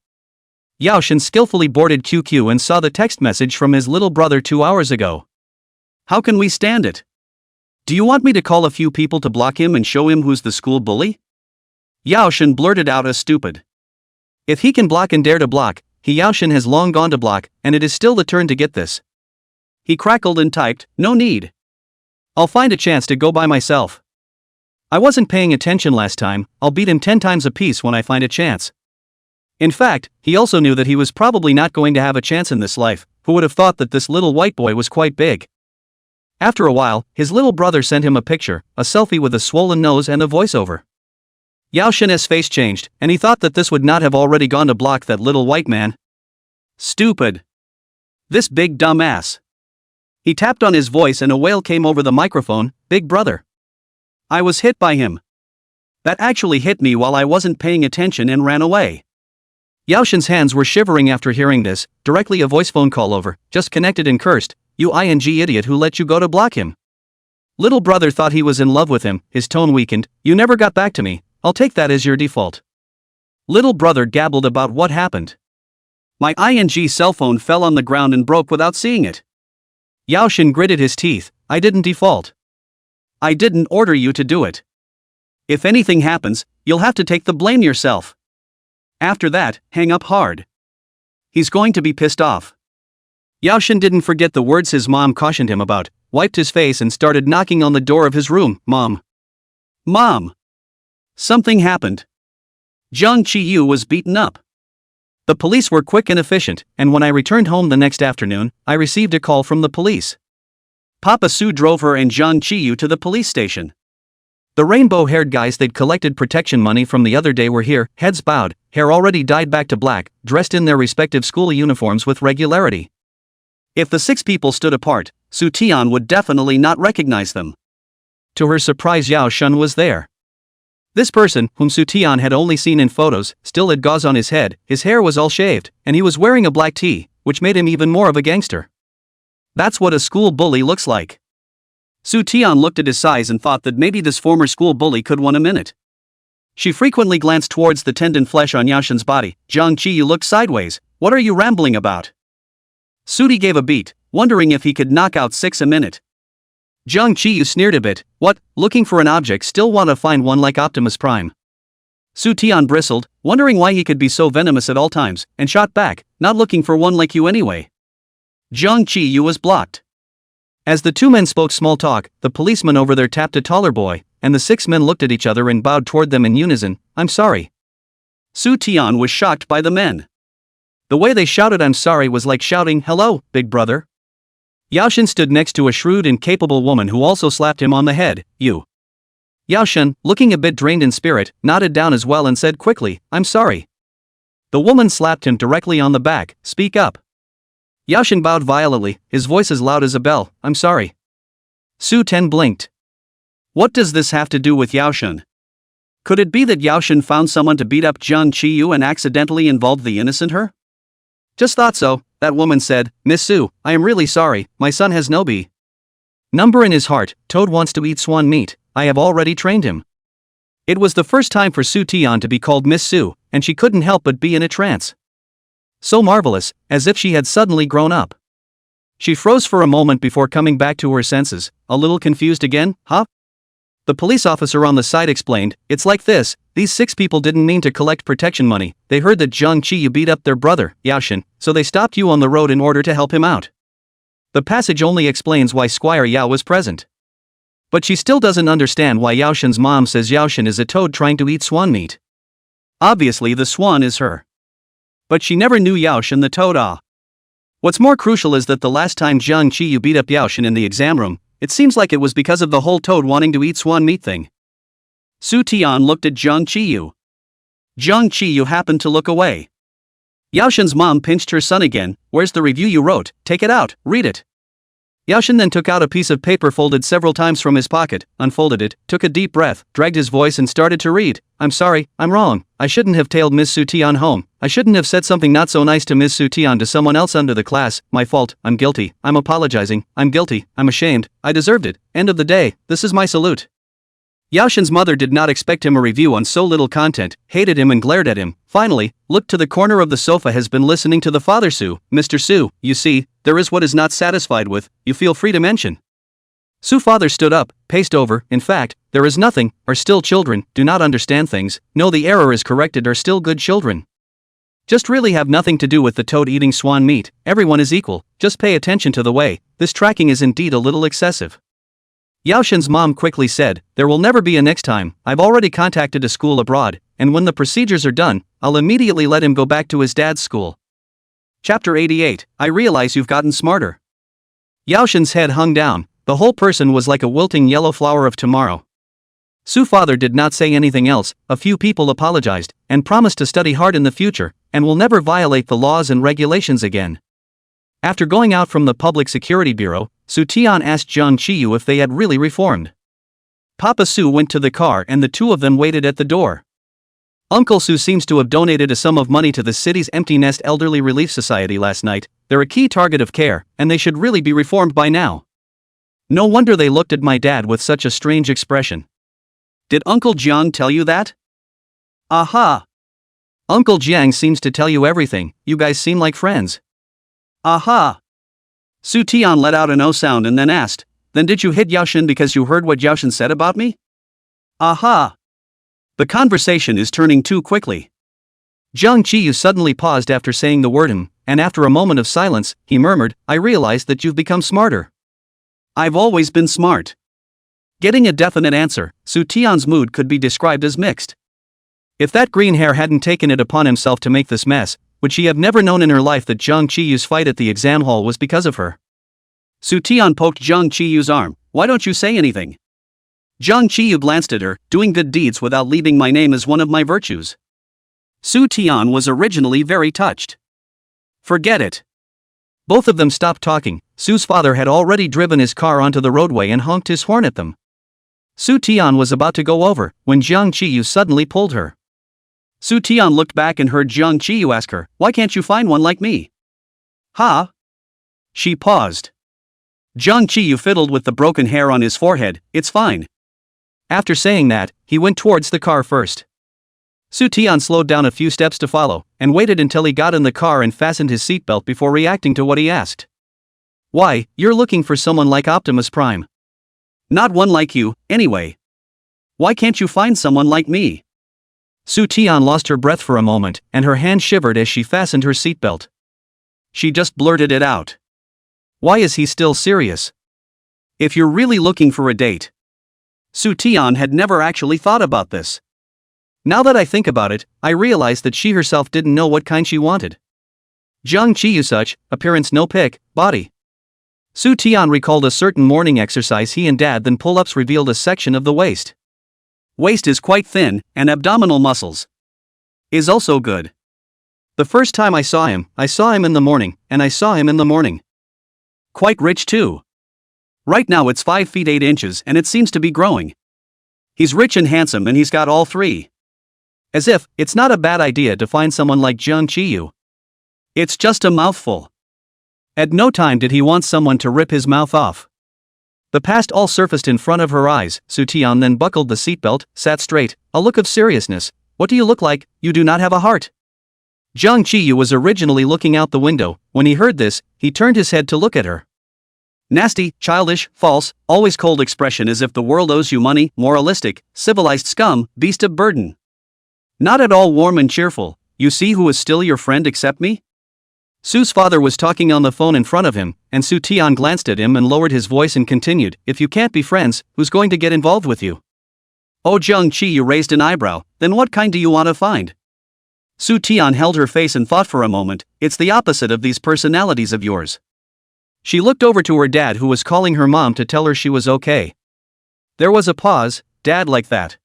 Yao Shen skillfully boarded QQ and saw the text message from his little brother 2 hours ago. "How can we stand it? Do you want me to call a few people to block him and show him who's the school bully?" Yao Shen blurted out as stupid. If he can block and dare to block, Yao Shen has long gone to block, and it is still the turn to get this. He crackled and typed, "No need. I'll find a chance to go by myself. I wasn't paying attention last time, I'll beat him 10 times apiece when I find a chance." In fact, he also knew that he was probably not going to have a chance in this life. Who would have thought that this little white boy was quite big? After a while, his little brother sent him a picture, a selfie with a swollen nose and a voiceover. Yao Shen's face changed, and he thought that this would not have already gone to block that little white man. Stupid. This big dumb ass. He tapped on his voice and a wail came over the microphone, "Big brother. I was hit by him. That actually hit me while I wasn't paying attention and ran away." Yao Shen's hands were shivering after hearing this. Directly a voice phone call over, just connected and cursed, "You idiot who let you go to block him." Little brother thought he was in love with him, his tone weakened. "You never got back to me, I'll take that as your default." Little brother gabbled about what happened. "My cell phone fell on the ground and broke without seeing it." Yao Shen gritted his teeth. "I didn't default. I didn't order you to do it. If anything happens, you'll have to take the blame yourself. After that, hang up hard." He's going to be pissed off. Yao Shen didn't forget the words his mom cautioned him about, wiped his face and started knocking on the door of his room. "Mom. Mom. Something happened. Zhang Qiyu was beaten up." The police were quick and efficient, and when I returned home the next afternoon, I received a call from the police. Papa Su drove her and Zhang Qiyu to the police station. The rainbow-haired guys they'd collected protection money from the other day were here, heads bowed, hair already dyed back to black, dressed in their respective school uniforms with regularity. If the 6 people stood apart, Su Tian would definitely not recognize them. To her surprise, Yao Shen was there. This person, whom Su Tian had only seen in photos, still had gauze on his head, his hair was all shaved, and he was wearing a black tee, which made him even more of a gangster. That's what a school bully looks like. Su Tian looked at his size and thought that maybe this former school bully could win a minute. She frequently glanced towards the tendon flesh on Yao Shen's body. Zhang Qiyu looked sideways. "What are you rambling about?" Sudi gave a beat, wondering if he could knock out 6 a minute. Jung Chi-yu sneered a bit. What, looking for an object still want to find one like Optimus Prime? Su Tian bristled, wondering why he could be so venomous at all times, and shot back, not looking for one like you anyway. Jung Chi-yu was blocked. As the two men spoke small talk, the policeman over there tapped a taller boy, and the 6 men looked at each other and bowed toward them in unison. I'm sorry. Su Tian was shocked by the men. The way they shouted I'm sorry was like shouting, hello, big brother. Yaoshin stood next to a shrewd and capable woman who also slapped him on the head. You. Yaoshin, looking a bit drained in spirit, nodded down as well and said quickly, I'm sorry. The woman slapped him directly on the back. Speak up. Yaoshin bowed violently, his voice as loud as a bell. I'm sorry. Su Ten blinked. What does this have to do with Yaoshin? Could it be that Yaoshin found someone to beat up Jung Chi-yu and accidentally involved the innocent her? Just thought so, that woman said. Miss Su, I am really sorry, my son has no B. Number in his heart. Toad wants to eat swan meat. I have already trained him. It was the first time for Su Tian to be called Miss Su, and she couldn't help but be in a trance. So marvelous, as if she had suddenly grown up. She froze for a moment before coming back to her senses, a little confused again, huh? The police officer on the side explained, it's like this, these 6 people didn't mean to collect protection money, they heard that Jung Chi-yu beat up their brother, Yaoshin, so they stopped you on the road in order to help him out. The passage only explains why Squire Yao was present. But she still doesn't understand why Yaoshin's mom says Yaoshin is a toad trying to eat swan meat. Obviously the swan is her. But she never knew Yaoshin the toad. What's more crucial is that the last time Jung Chi-yu beat up Yaoshin in the exam room, it seems like it was because of the whole toad wanting to eat swan meat thing. Su Tian looked at Jung Chi-yu. Jung Chi-yu happened to look away. Yaoshin's mom pinched her son again. Where's the review you wrote? Take it out, read it. Yaoshin then took out a piece of paper folded several times from his pocket, unfolded it, took a deep breath, dragged his voice and started to read. I'm sorry, I'm wrong. I shouldn't have tailed Miss Su Tian home. I shouldn't have said something not so nice to Miss Su Tian to someone else under the class. My fault, I'm guilty, I'm apologizing, I'm guilty, I'm ashamed, I deserved it. End of the day, this is my salute. Yaoshin's mother did not expect him a review on so little content, hated him and glared at him, finally, looked to the corner of the sofa has been listening to the father Su. Mr. Su, you see, there is what is not satisfied with, you feel free to mention. Su father stood up, paced over, in fact, there is nothing, are still children, do not understand things, no the error is corrected are still good children. Just really have nothing to do with the toad eating swan meat, everyone is equal, just pay attention to the way, this tracking is indeed a little excessive. Yaoshin's mom quickly said, there will never be a next time, I've already contacted a school abroad, and when the procedures are done, I'll immediately let him go back to his dad's school. Chapter 88, I realize you've gotten smarter. Yaoshin's head hung down, the whole person was like a wilting yellow flower of tomorrow. Su's father did not say anything else, a few people apologized, and promised to study hard in the future, and will never violate the laws and regulations again. After going out from the Public Security Bureau, Su Tian asked Jung Chi-yu if they had really reformed. Papa Su went to the car and the two of them waited at the door. Uncle Su seems to have donated a sum of money to the city's Empty Nest Elderly Relief Society last night. They're a key target of care, and they should really be reformed by now. No wonder they looked at my dad with such a strange expression. Did Uncle Jiang tell you that? Aha! Uncle Jiang seems to tell you everything, you guys seem like friends. Aha! Su Tian let out an O sound and then asked, then did you hit Yaoshin because you heard what Yaoshin said about me? Aha! The conversation is turning too quickly. Jung Chi-yu suddenly paused after saying the word and after a moment of silence, he murmured, I realized that you've become smarter. I've always been smart. Getting a definite answer, Su Tian's mood could be described as mixed. If that green hair hadn't taken it upon himself to make this mess, would she have never known in her life that Jung Chi-yu's fight at the exam hall was because of her? Su Tian poked Jung Chi-yu's arm. Why don't you say anything? Jung Chi-yu glanced at her, doing good deeds without leaving my name is one of my virtues. Su Tian was originally very touched. Forget it. Both of them stopped talking. Su's father had already driven his car onto the roadway and honked his horn at them. Su Tian was about to go over, when Jung Chi-yu suddenly pulled her. Su Tian looked back and heard Jung Chi-yu ask her, why can't you find one like me? Huh? She paused. Jung Chi-yu fiddled with the broken hair on his forehead, it's fine. After saying that, he went towards the car first. Su Tian slowed down a few steps to follow, and waited until he got in the car and fastened his seatbelt before reacting to what he asked. Why, you're looking for someone like Optimus Prime. Not one like you, anyway. Why can't you find someone like me? Su Tian lost her breath for a moment, and her hand shivered as she fastened her seatbelt. She just blurted it out. Why is he still serious? If you're really looking for a date. Su Tian had never actually thought about this. Now that I think about it, I realize that she herself didn't know what kind she wanted. Jiang Qiyu such, appearance no pick, body. Su Tian recalled a certain morning exercise he and Dad then pull-ups revealed a section of the waist. Waist is quite thin, and abdominal muscles is also good. The first time I saw him in the morning, and I saw him in the morning. Quite rich too. Right now it's 5 feet 8 inches and it seems to be growing. He's rich and handsome and he's got all three. As if, it's not a bad idea to find someone like Jiang Qiyu. It's just a mouthful. At no time did he want someone to rip his mouth off. The past all surfaced in front of her eyes. Su Tian then buckled the seatbelt, sat straight, a look of seriousness. What do you look like? You do not have a heart. Jiang Qiyu was originally looking out the window. When he heard this, he turned his head to look at her. Nasty, childish, false, always cold expression as if the world owes you money, moralistic, civilized scum, beast of burden. Not at all warm and cheerful. You see who is still your friend except me? Su's father was talking on the phone in front of him, and Su Tian glanced at him and lowered his voice and continued, if you can't be friends, who's going to get involved with you? Oh, Jiang Qiyu raised an eyebrow, then what kind do you want to find? Su Tian held her face and thought for a moment, it's the opposite of these personalities of yours. She looked over to her dad who was calling her mom to tell her she was okay. There was a pause. Dad like that.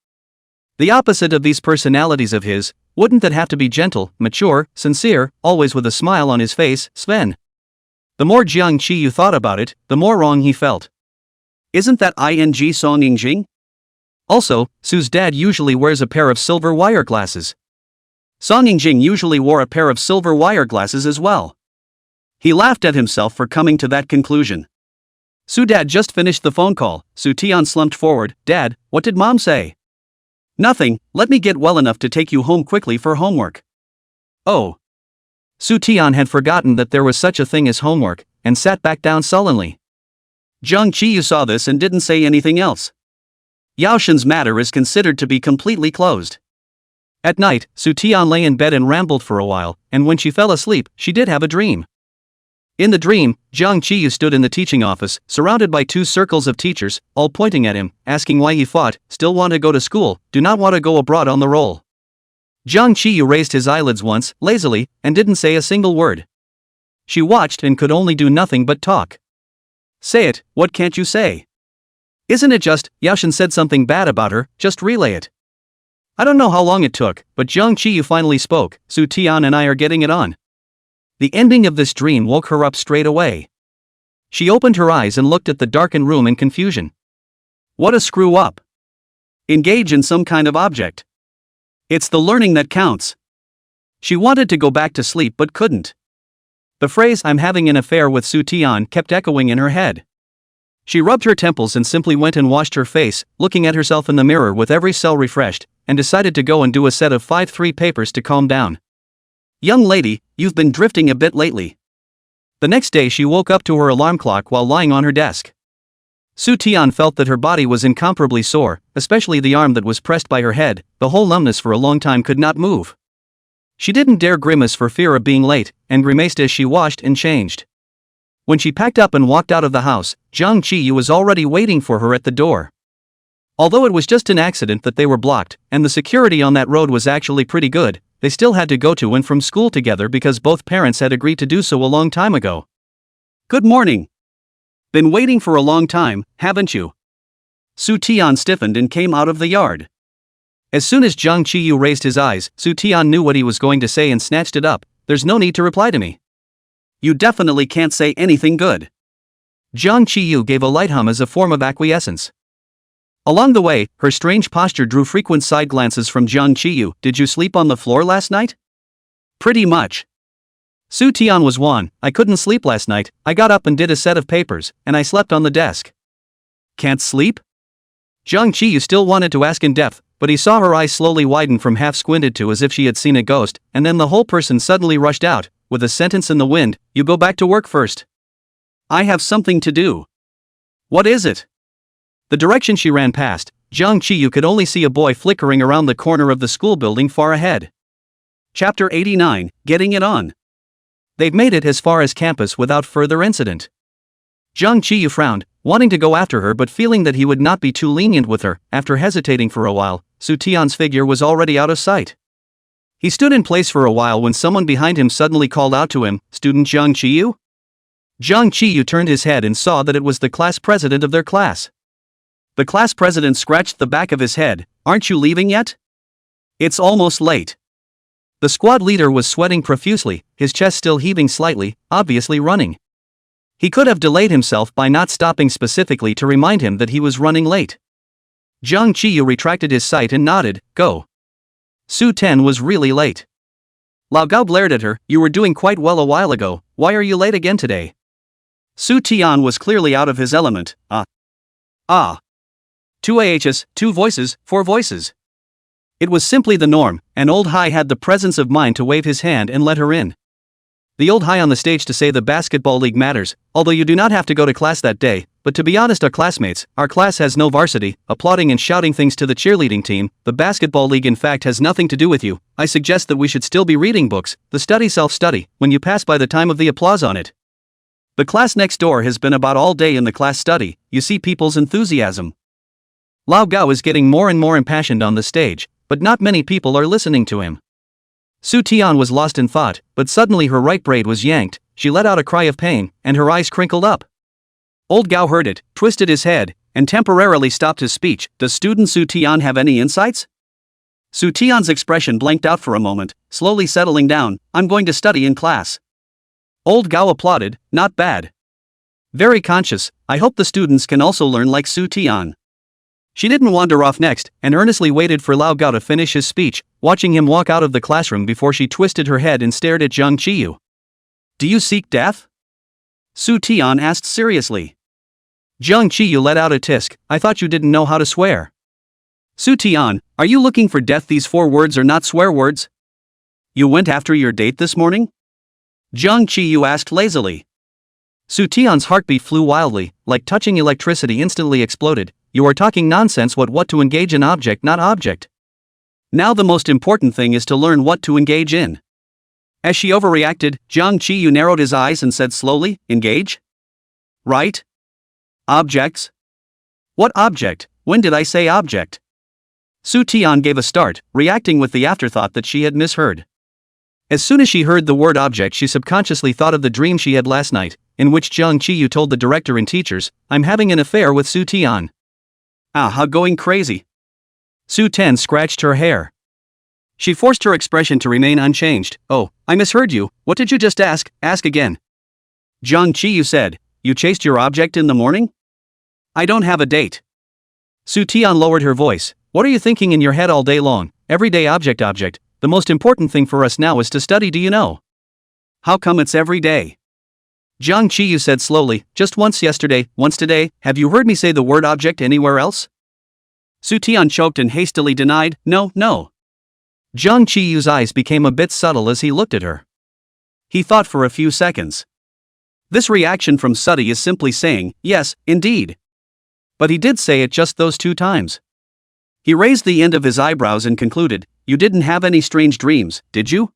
The opposite of these personalities of his, wouldn't that have to be gentle, mature, sincere, always with a smile on his face, Sven? The more Jiang Qiyu thought about it, the more wrong he felt. Isn't that ing Song Yingjing? Also, Su's dad usually wears a pair of silver wire glasses. Song Yingjing usually wore a pair of silver wire glasses as well. He laughed at himself for coming to that conclusion. Su Dad just finished the phone call. Su Tian slumped forward. Dad, what did Mom say? Nothing, let me get well enough to take you home quickly for homework. Oh. Su Tian had forgotten that there was such a thing as homework, and sat back down sullenly. Jiang Qiyu saw this and didn't say anything else. Yaoshen's matter is considered to be completely closed. At night, Su Tian lay in bed and rambled for a while, and when she fell asleep, she did have a dream. In the dream, Jiang Qiyu stood in the teaching office, surrounded by 2 circles of teachers, all pointing at him, asking why he fought, still want to go to school, do not want to go abroad on the roll. Jiang Qiyu raised his eyelids once, lazily, and didn't say a single word. She watched and could only do nothing but talk. Say it, what can't you say? Isn't it just, Yaoshen said something bad about her, just relay it. I don't know how long it took, but Jiang Qiyu finally spoke, Su Tian and I are getting it on. The ending of this dream woke her up straight away. She opened her eyes and looked at the darkened room in confusion. What a screw up. Engage in some kind of object. It's the learning that counts. She wanted to go back to sleep but couldn't. The phrase I'm having an affair with Su Tian kept echoing in her head. She rubbed her temples and simply went and washed her face, looking at herself in the mirror with every cell refreshed, and decided to go and do a set of 5-3 papers to calm down. Young lady, you've been drifting a bit lately. The next day she woke up to her alarm clock while lying on her desk. Su Tian felt that her body was incomparably sore, especially the arm that was pressed by her head. The whole numbness for a long time could not move. She didn't dare grimace for fear of being late, and grimaced as she washed and changed. When she packed up and walked out of the house, Jiang Qiyu was already waiting for her at the door. Although it was just an accident that they were blocked, and the security on that road was actually pretty good, they still had to go to and from school together because both parents had agreed to do so a long time ago. Good morning. Been waiting for a long time, haven't you? Su Tian stiffened and came out of the yard. As soon as Jiang Qiyu raised his eyes, Su Tian knew what he was going to say and snatched it up. There's no need to reply to me. You definitely can't say anything good. Jiang Qiyu gave a light hum as a form of acquiescence. Along the way, her strange posture drew frequent side glances from Jiang Qiyu. Did you sleep on the floor last night? Pretty much. Su Tian was wan. I couldn't sleep last night. I got up and did a set of papers, and I slept on the desk. Can't sleep? Jiang Qiyu still wanted to ask in depth, but he saw her eyes slowly widen from half squinted to as if she had seen a ghost, and then the whole person suddenly rushed out, with a sentence in the wind, "You go back to work first. I have something to do." "What is it?" The direction she ran past, Jiang Qiyu could only see a boy flickering around the corner of the school building far ahead. Chapter 89, Getting It On. They've made it as far as campus without further incident. Jiang Qiyu frowned, wanting to go after her but feeling that he would not be too lenient with her. After hesitating for a while, Su Tian's figure was already out of sight. He stood in place for a while when someone behind him suddenly called out to him, "Student Jiang Qiyu?" Jiang Qiyu turned his head and saw that it was the class president of their class. The class president scratched the back of his head. "Aren't you leaving yet? It's almost late." The squad leader was sweating profusely, his chest still heaving slightly, obviously running. He could have delayed himself by not stopping specifically to remind him that he was running late. Jiang Qiyu retracted his sight and nodded, "Go." Su Ten was really late. Lao Gao glared at her, "You were doing quite well a while ago, why are you late again today?" Su Tian was clearly out of his element. Two AHs, two voices, four voices. It was simply the norm, and Old Hai had the presence of mind to wave his hand and let her in. The Old Hai on the stage to say the basketball league matters, although you do not have to go to class that day, but to be honest our class has no varsity, applauding and shouting things to the cheerleading team, the basketball league in fact has nothing to do with you, I suggest that we should still be reading books, the study self-study, when you pass by the time of the applause on it. The class next door has been about all day in the class study, you see people's enthusiasm. Lao Gao is getting more and more impassioned on the stage, but not many people are listening to him. Su Tian was lost in thought, but suddenly her right braid was yanked, she let out a cry of pain, and her eyes crinkled up. Old Gao heard it, twisted his head, and temporarily stopped his speech. Does student Su Tian have any insights? Su Tian's expression blanked out for a moment, slowly settling down. "I'm going to study in class." Old Gao applauded, "Not bad. Very conscious, I hope the students can also learn like Su Tian." She didn't wander off next, and earnestly waited for Lao Gao to finish his speech, watching him walk out of the classroom before she twisted her head and stared at Jiang Qiyu. "Do you seek death?" Su Tian asked seriously. Jiang Qiyu let out a tisk, "I thought you didn't know how to swear." "Su Tian, are you looking for death? These 4 words are not swear words." "You went after your date this morning?" Jiang Qiyu asked lazily. Su Tian's heartbeat flew wildly, like touching electricity instantly exploded. "You are talking nonsense. What to engage in object, not object. Now the most important thing is to learn what to engage in." As she overreacted, Jiang Qiyu narrowed his eyes and said slowly, "Engage? Right? Objects? What object? When did I say object?" Su Tian gave a start, reacting with the afterthought that she had misheard. As soon as she heard the word object, she subconsciously thought of the dream she had last night, in which Jiang Qiyu told the director and teachers, "I'm having an affair with Su Tian." How going crazy. Su Ten scratched her hair. She forced her expression to remain unchanged. "Oh, I misheard you, what did you just ask? Ask again." Jiang Qiyu said, "You chased your object in the morning?" "I don't have a date." Su Tian lowered her voice. "What are you thinking in your head all day long? Everyday object. The most important thing for us now is to study, do you know?" "How come it's every day?" Jiang Qiyu said slowly, "Just once yesterday, once today. Have you heard me say the word object anywhere else?" Su Tian choked and hastily denied, No. Jiang Qiyu's eyes became a bit subtle as he looked at her. He thought for a few seconds. This reaction from Suddy is simply saying, "Yes, indeed." But he did say it just those 2 times. He raised the end of his eyebrows and concluded, "You didn't have any strange dreams, did you?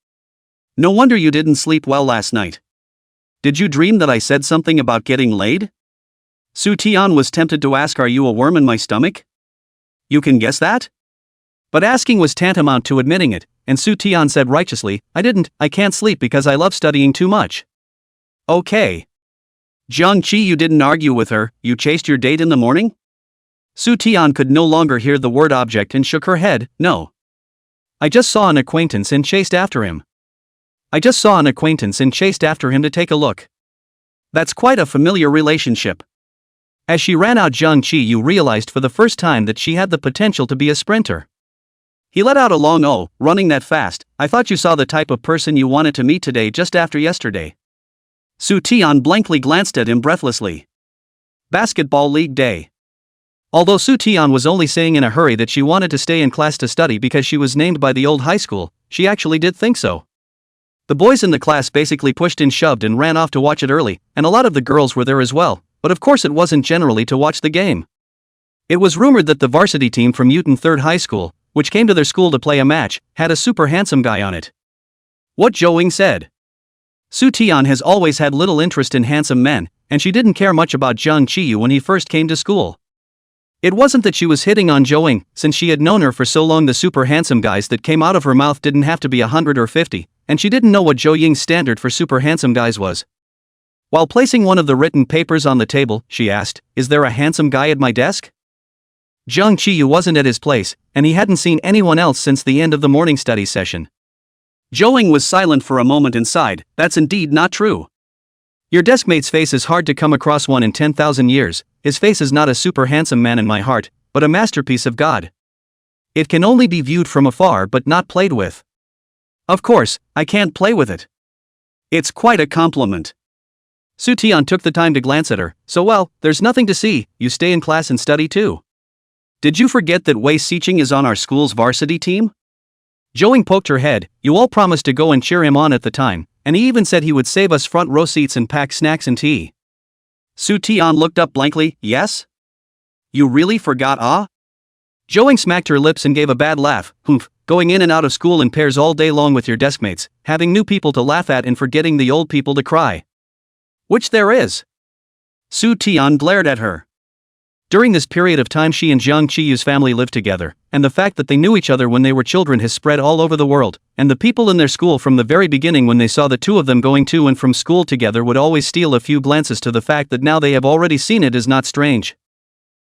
No wonder you didn't sleep well last night. Did you dream that I said something about getting laid?" Su Tian was tempted to ask, "Are you a worm in my stomach?" You can guess that? But asking was tantamount to admitting it, and Su Tian said righteously, I can't sleep because I love studying too much." "Okay." Jiang Qiyu didn't argue with her. "You chased your date in the morning?" Su Tian could no longer hear the word object and shook her head. "No. I just saw an acquaintance and chased after him. To take a look. That's quite a familiar relationship." As she ran out, Jiang Qiyu realized for the first time that she had the potential to be a sprinter. He let out a long "Oh, running that fast, I thought you saw the type of person you wanted to meet today just after yesterday." Su Tian blankly glanced at him breathlessly. Basketball league day. Although Su Tian was only saying in a hurry that she wanted to stay in class to study because she was named by the old high school, she actually did think so. The boys in the class basically pushed and shoved and ran off to watch it early, and a lot of the girls were there as well, but of course it wasn't generally to watch the game. It was rumored that the varsity team from Newton 3rd High School, which came to their school to play a match, had a super handsome guy on it. What Zhou Ying said. Su Tian has always had little interest in handsome men, and she didn't care much about Zhang Qiyu when he first came to school. It wasn't that she was hitting on Zhou Ying, since she had known her for so long. The super handsome guys that came out of her mouth didn't have to be 100 or 50, and she didn't know what Zhou Ying's standard for super handsome guys was. While placing one of the written papers on the table, she asked, "Is there a handsome guy at my desk?" Zhang Qiyu wasn't at his place, and he hadn't seen anyone else since the end of the morning study session. Zhou Ying was silent for a moment and sighed. "That's indeed not true. Your deskmate's face is hard to come across one in 10,000 years. His face is not a super handsome man in my heart, but a masterpiece of God. It can only be viewed from afar but not played with. Of course, I can't play with it. It's quite a compliment." Su Tian took the time to glance at her. "So well, there's nothing to see, you stay in class and study too. Did you forget that Wei Xiqing is on our school's varsity team?" Zhou Ying poked her head. "You all promised to go and cheer him on at the time, and he even said he would save us front row seats and pack snacks and tea." Su Tian looked up blankly. "Yes? You really forgot, ah?" Zhou Ying smacked her lips and gave a bad laugh. "Humph, going in and out of school in pairs all day long with your deskmates, having new people to laugh at and forgetting the old people to cry. Which there is." Su Tian glared at her. During this period of time she and Zhang Qiyu's family lived together, and the fact that they knew each other when they were children has spread all over the world, and the people in their school from the very beginning when they saw the two of them going to and from school together would always steal a few glances. To the fact that now they have already seen it is not strange.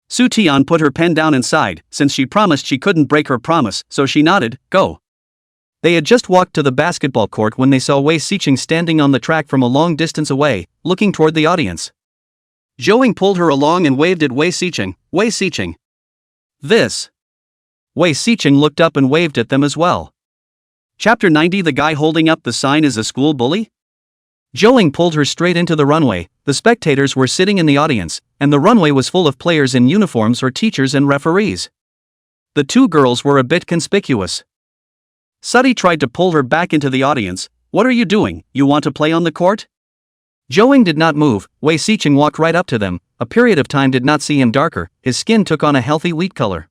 Su Tian put her pen down and sighed, since she promised she couldn't break her promise, so she nodded. "Go." They had just walked to the basketball court when they saw Wei Xiqing standing on the track from a long distance away, looking toward the audience. Zhou Ying pulled her along and waved at Wei Xiqing. "Wei Xiqing. This." Wei Xiqing looked up and waved at them as well. Chapter 90. The guy holding up the sign is a school bully? Zhou Ying pulled her straight into the runway. The spectators were sitting in the audience, and the runway was full of players in uniforms or teachers and referees. The two girls were a bit conspicuous. Suddy tried to pull her back into the audience. "What are you doing? You want to play on the court?" Zhou Ying did not move. Wei Xiqing walked right up to them. A period of time did not see him darker. His skin took on a healthy wheat color.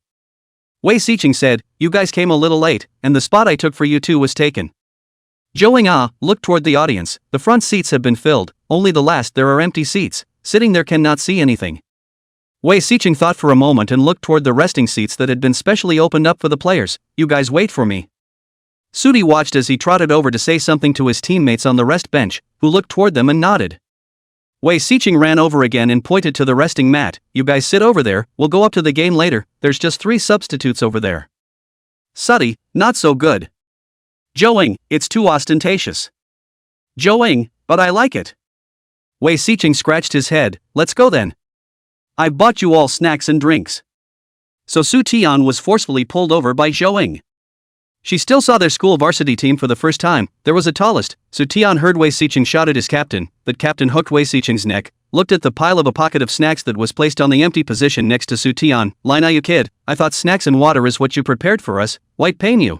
Wei Xiqing said, "You guys came a little late, and the spot I took for you two was taken." Zhou Ying looked toward the audience. The front seats have been filled, only the last there are empty seats. Sitting there cannot see anything. Wei Xiqing thought for a moment and looked toward the resting seats that had been specially opened up for the players. "You guys wait for me." Sudi watched as he trotted over to say something to his teammates on the rest bench, who looked toward them and nodded. Wei Xiqing ran over again and pointed to the resting mat. "You guys sit over there, we'll go up to the game later, there's just 3 substitutes over there." Sudi, "Not so good." Zhou Ying, "It's too ostentatious." Zhou Ying, "But I like it." Wei Xiqing scratched his head. "Let's go then. I've bought you all snacks and drinks." So Su Tian was forcefully pulled over by Zhou Ying. She still saw their school varsity team for the first time. There was a tallest. Su Tian heard Wei Xiqing shout at his captain. That captain hooked Wei Xiqing's neck, looked at the pile of a pocket of snacks that was placed on the empty position next to Su Tian. "Lina, you kid, I thought snacks and water is what you prepared for us, white pain you."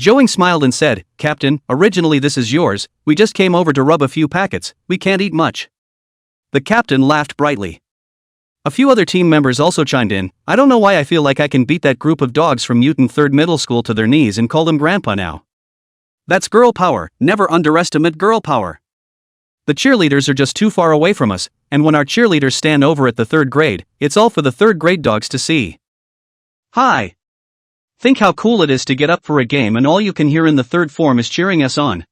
Zhou Ying smiled and said, "Captain, originally this is yours, we just came over to rub a few packets, we can't eat much." The captain laughed brightly. A few other team members also chimed in. "I don't know why I feel like I can beat that group of dogs from Newton 3rd Middle School to their knees and call them grandpa now. That's girl power, never underestimate girl power. The cheerleaders are just too far away from us, and when our cheerleaders stand over at the 3rd grade, it's all for the 3rd grade dogs to see. Hi. Think how cool it is to get up for a game and all you can hear in the 3rd form is cheering us on."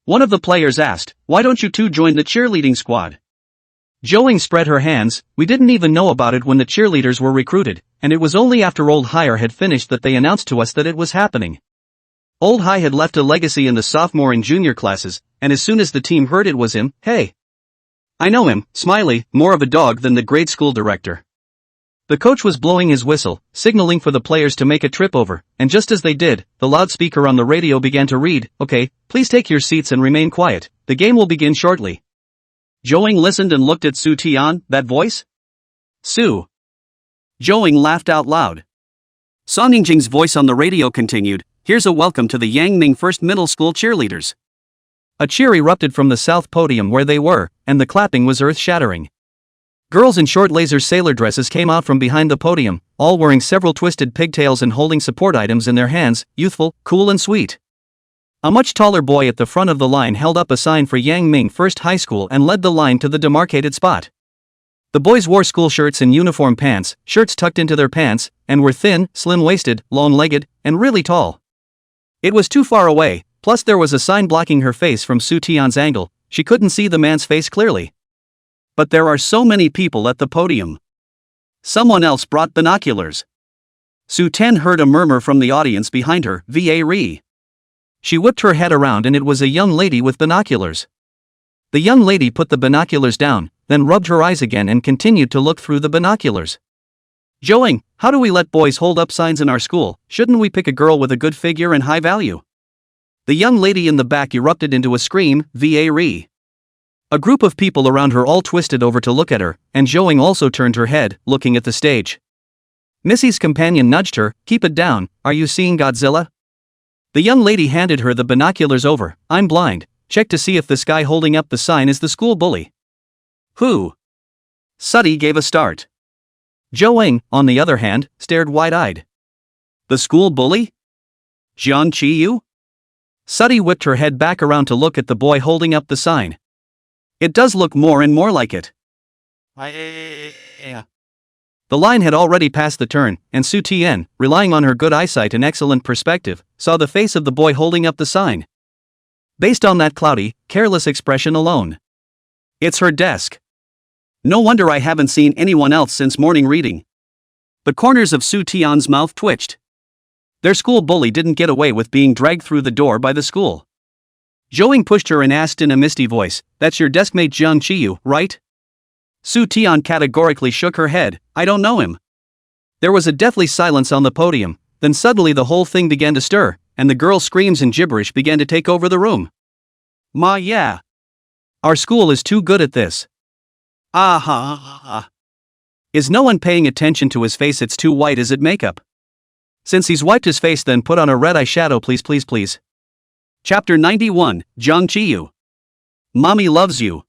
One of the players asked, "Why don't you two join the cheerleading squad?" Zhou Ying spread her hands. "We didn't even know about it when the cheerleaders were recruited, and it was only after Old Hire had finished that they announced to us that it was happening. Old High had left a legacy in the sophomore and junior classes, and as soon as the team heard it was him, hey. I know him, Smiley, more of a dog than the grade school director." The coach was blowing his whistle, signaling for the players to make a trip over, and just as they did, the loudspeaker on the radio began to read, "Okay, please take your seats and remain quiet, the game will begin shortly." Zhou Ying listened and looked at Su Tian. "That voice? Su. Joing laughed out loud. Song Ningjing's voice on the radio continued, "Here's a welcome to the Yangming First Middle School cheerleaders." A cheer erupted from the south podium where they were, and the clapping was earth-shattering. Girls in short laser sailor dresses came out from behind the podium, all wearing several twisted pigtails and holding support items in their hands, youthful, cool and sweet. A much taller boy at the front of the line held up a sign for Yangming First High School and led the line to the demarcated spot. The boys wore school shirts and uniform pants, shirts tucked into their pants, and were thin, slim-waisted, long-legged, and really tall. It was too far away, plus there was a sign blocking her face from Su Tian's angle. She couldn't see the man's face clearly. But there are so many people at the podium. Someone else brought binoculars. Su Ten heard a murmur from the audience behind her, "Va Re." She whipped her head around and it was a young lady with binoculars. The young lady put the binoculars down, then rubbed her eyes again and continued to look through the binoculars. "Joing, how do we let boys hold up signs in our school? Shouldn't we pick a girl with a good figure and high value?" The young lady in the back erupted into a scream, "Va Re." A group of people around her all twisted over to look at her, and Joing also turned her head, looking at the stage. Missy's companion nudged her, "Keep it down, are you seeing Godzilla?" The young lady handed her the binoculars over. "I'm blind, check to see if this guy holding up the sign is the school bully." "Who?" Suddy gave a start. Joing, on the other hand, stared wide-eyed. "The school bully? Jiang Qiyu?" Suddy whipped her head back around to look at the boy holding up the sign. "It does look more and more like it." The line had already passed the turn, and Su Tian, relying on her good eyesight and excellent perspective, saw the face of the boy holding up the sign. Based on that cloudy, careless expression alone. It's her desk. No wonder I haven't seen anyone else since morning reading. The corners of Su Tian's mouth twitched. Their school bully didn't get away with being dragged through the door by the school. Joing pushed her and asked in a misty voice, "That's your deskmate Jiang Qiyu, right?" Su Tian categorically shook her head, "I don't know him." There was a deathly silence on the podium, then suddenly the whole thing began to stir, and the girls' screams and gibberish began to take over the room. "Ma yeah. Our school is too good at this. Ah. Is no one paying attention to his face? It's too white. Is it makeup? Since he's wiped his face, then put on a red eyeshadow please. Chapter 91, Jiang Qiyu. Mommy loves you.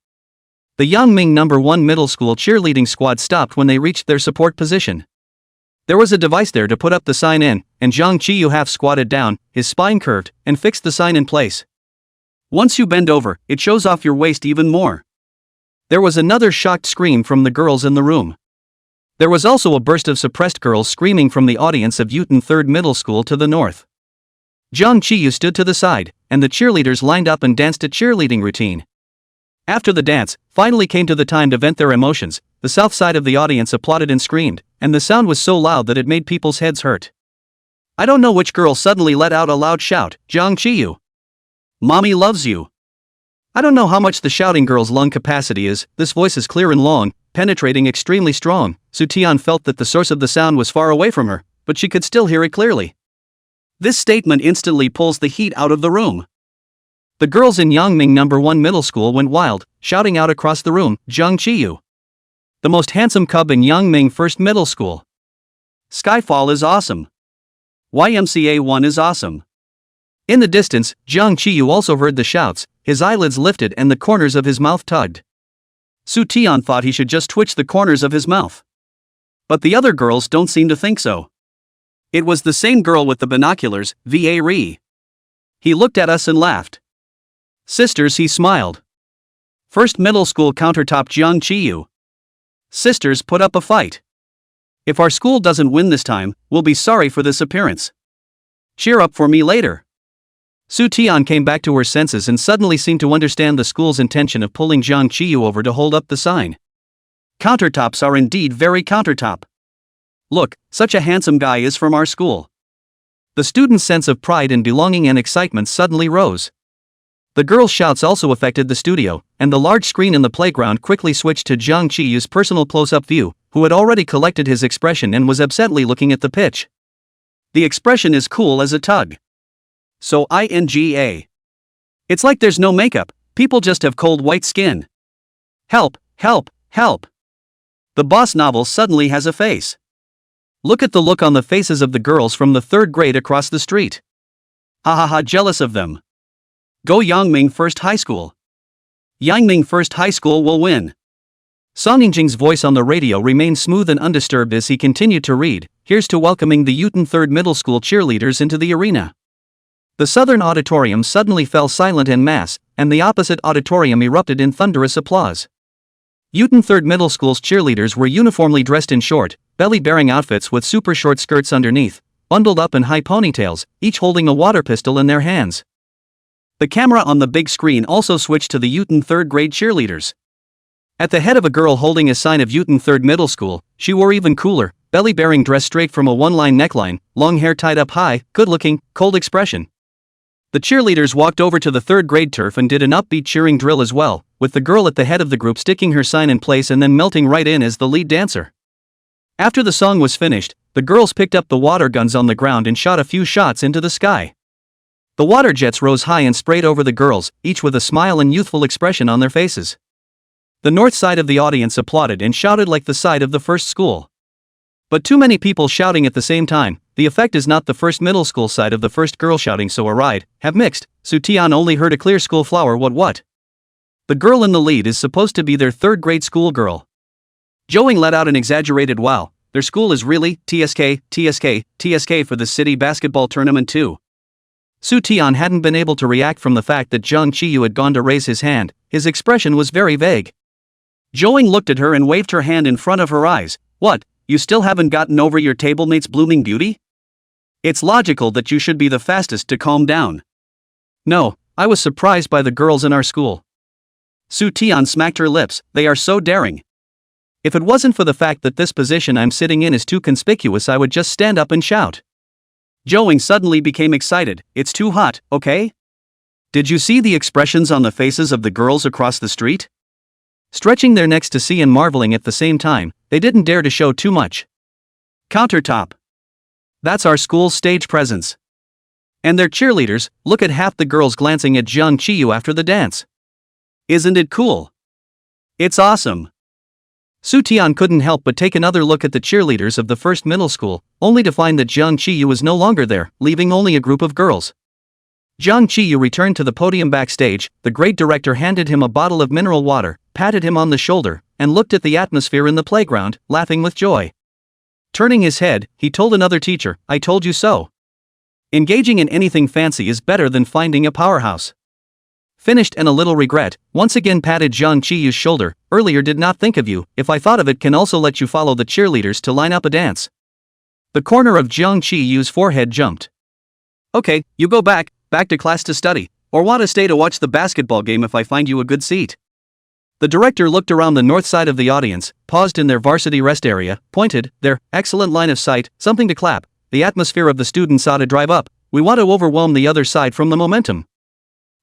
The Yangming No. 1 middle school cheerleading squad stopped when they reached their support position. There was a device there to put up the sign in, and Jiang Qiyu half squatted down, his spine curved, and fixed the sign in place. Once you bend over, it shows off your waist even more. There was another shocked scream from the girls in the room. There was also a burst of suppressed girls screaming from the audience of Yuten 3rd Middle School to the north. Jiang Qiyu stood to the side, and the cheerleaders lined up and danced a cheerleading routine. After the dance finally came to the time to vent their emotions, the south side of the audience applauded and screamed, and the sound was so loud that it made people's heads hurt. I don't know which girl suddenly let out a loud shout, "Jiang Qiyu! Mommy loves you!" I don't know how much the shouting girl's lung capacity is. This voice is clear and long, penetrating, extremely strong. Su Tian felt that the source of the sound was far away from her, but she could still hear it clearly. This statement instantly pulls the heat out of the room. The girls in Yangming No. 1 middle school went wild, shouting out across the room, "Jiang Qiyu! The most handsome cub in Yangming First Middle School! Skyfall is awesome! YMCA 1 is awesome!" In the distance, Jiang Qiyu also heard the shouts, his eyelids lifted and the corners of his mouth tugged. Su Tian thought he should just twitch the corners of his mouth. But the other girls don't seem to think so. It was the same girl with the binoculars, Va Re. He looked at us and laughed. "Sisters," he smiled. "First middle school countertop Jiang Qiyu. Sisters, put up a fight. If our school doesn't win this time, we'll be sorry for this appearance. Cheer up for me later." Su Tian came back to her senses and suddenly seemed to understand the school's intention of pulling Jiang Qiyu over to hold up the sign. Countertops are indeed very countertop. Look, such a handsome guy is from our school. The students' sense of pride and belonging and excitement suddenly rose. The girls' shouts also affected the studio, and the large screen in the playground quickly switched to Jiang Qiyu's personal close-up view, who had already collected his expression and was absently looking at the pitch. The expression is cool as a tug. So INGA. It's like there's no makeup, people just have cold white skin. Help, help, help. The boss novel suddenly has a face. Look at the look on the faces of the girls from the 3rd grade across the street. Ha ha ha, jealous of them. Go Yangming First High School. Yangming First High School will win. Song Yingjing's voice on the radio remained smooth and undisturbed as he continued to read, "Here's to welcoming the Yuten 3rd Middle School cheerleaders into the arena." The southern auditorium suddenly fell silent en masse, and the opposite auditorium erupted in thunderous applause. Yuten 3rd Middle School's cheerleaders were uniformly dressed in short, belly-bearing outfits with super short skirts underneath, bundled up in high ponytails, each holding a water pistol in their hands. The camera on the big screen also switched to the Yuten 3rd grade cheerleaders. At the head of a girl holding a sign of Yuten 3rd Middle School, she wore even cooler, belly-bearing dress straight from a one-line neckline, long hair tied up high, good-looking, cold expression. The cheerleaders walked over to the 3rd grade turf and did an upbeat cheering drill as well, with the girl at the head of the group sticking her sign in place and then melting right in as the lead dancer. After the song was finished, the girls picked up the water guns on the ground and shot a few shots into the sky. The water jets rose high and sprayed over the girls, each with a smile and youthful expression on their faces. The north side of the audience applauded and shouted like the side of the first school. But too many people shouting at the same time, the effect is not the first middle school side of the first girl shouting so alright, have mixed. Su Tian only heard a clear school flower what. The girl in the lead is supposed to be their 3rd grade school girl. Joing let out an exaggerated wow, their school is really, TSK for the city basketball tournament too. Su Tian hadn't been able to react from the fact that Zhang Qiyu had gone to raise his hand, his expression was very vague. Joing looked at her and waved her hand in front of her eyes. "What, you still haven't gotten over your tablemate's blooming beauty? It's logical that you should be the fastest to calm down." "No, I was surprised by the girls in our school." Su Tian smacked her lips, "They are so daring. If it wasn't for the fact that this position I'm sitting in is too conspicuous, I would just stand up and shout." Joing suddenly became excited. "It's too hot, okay? Did you see the expressions on the faces of the girls across the street? Stretching their necks to see and marveling at the same time, they didn't dare to show too much. Countertop. That's our school's stage presence. And their cheerleaders, look at half the girls glancing at Zhang Qiyu after the dance. Isn't it cool? It's awesome." Su Tian couldn't help but take another look at the cheerleaders of the first middle school, only to find that Zhang Qiyu was no longer there, leaving only a group of girls. Zhang Qiyu returned to the podium backstage. The grade director handed him a bottle of mineral water, patted him on the shoulder, and looked at the atmosphere in the playground, laughing with joy. Turning his head, he told another teacher, "I told you so. Engaging in anything fancy is better than finding a powerhouse." Finished and a little regret, once again patted Zhang Qiyu's shoulder. "Earlier did not think of you. If I thought of it, can also let you follow the cheerleaders to line up a dance." The corner of Zhang Qiyu's forehead jumped. "Okay, you go back to class to study, or want to stay to watch the basketball game if I find you a good seat." The director looked around the north side of the audience, paused in their varsity rest area, pointed, "There, excellent line of sight, something to clap. The atmosphere of the students ought to drive up. We want to overwhelm the other side from the momentum."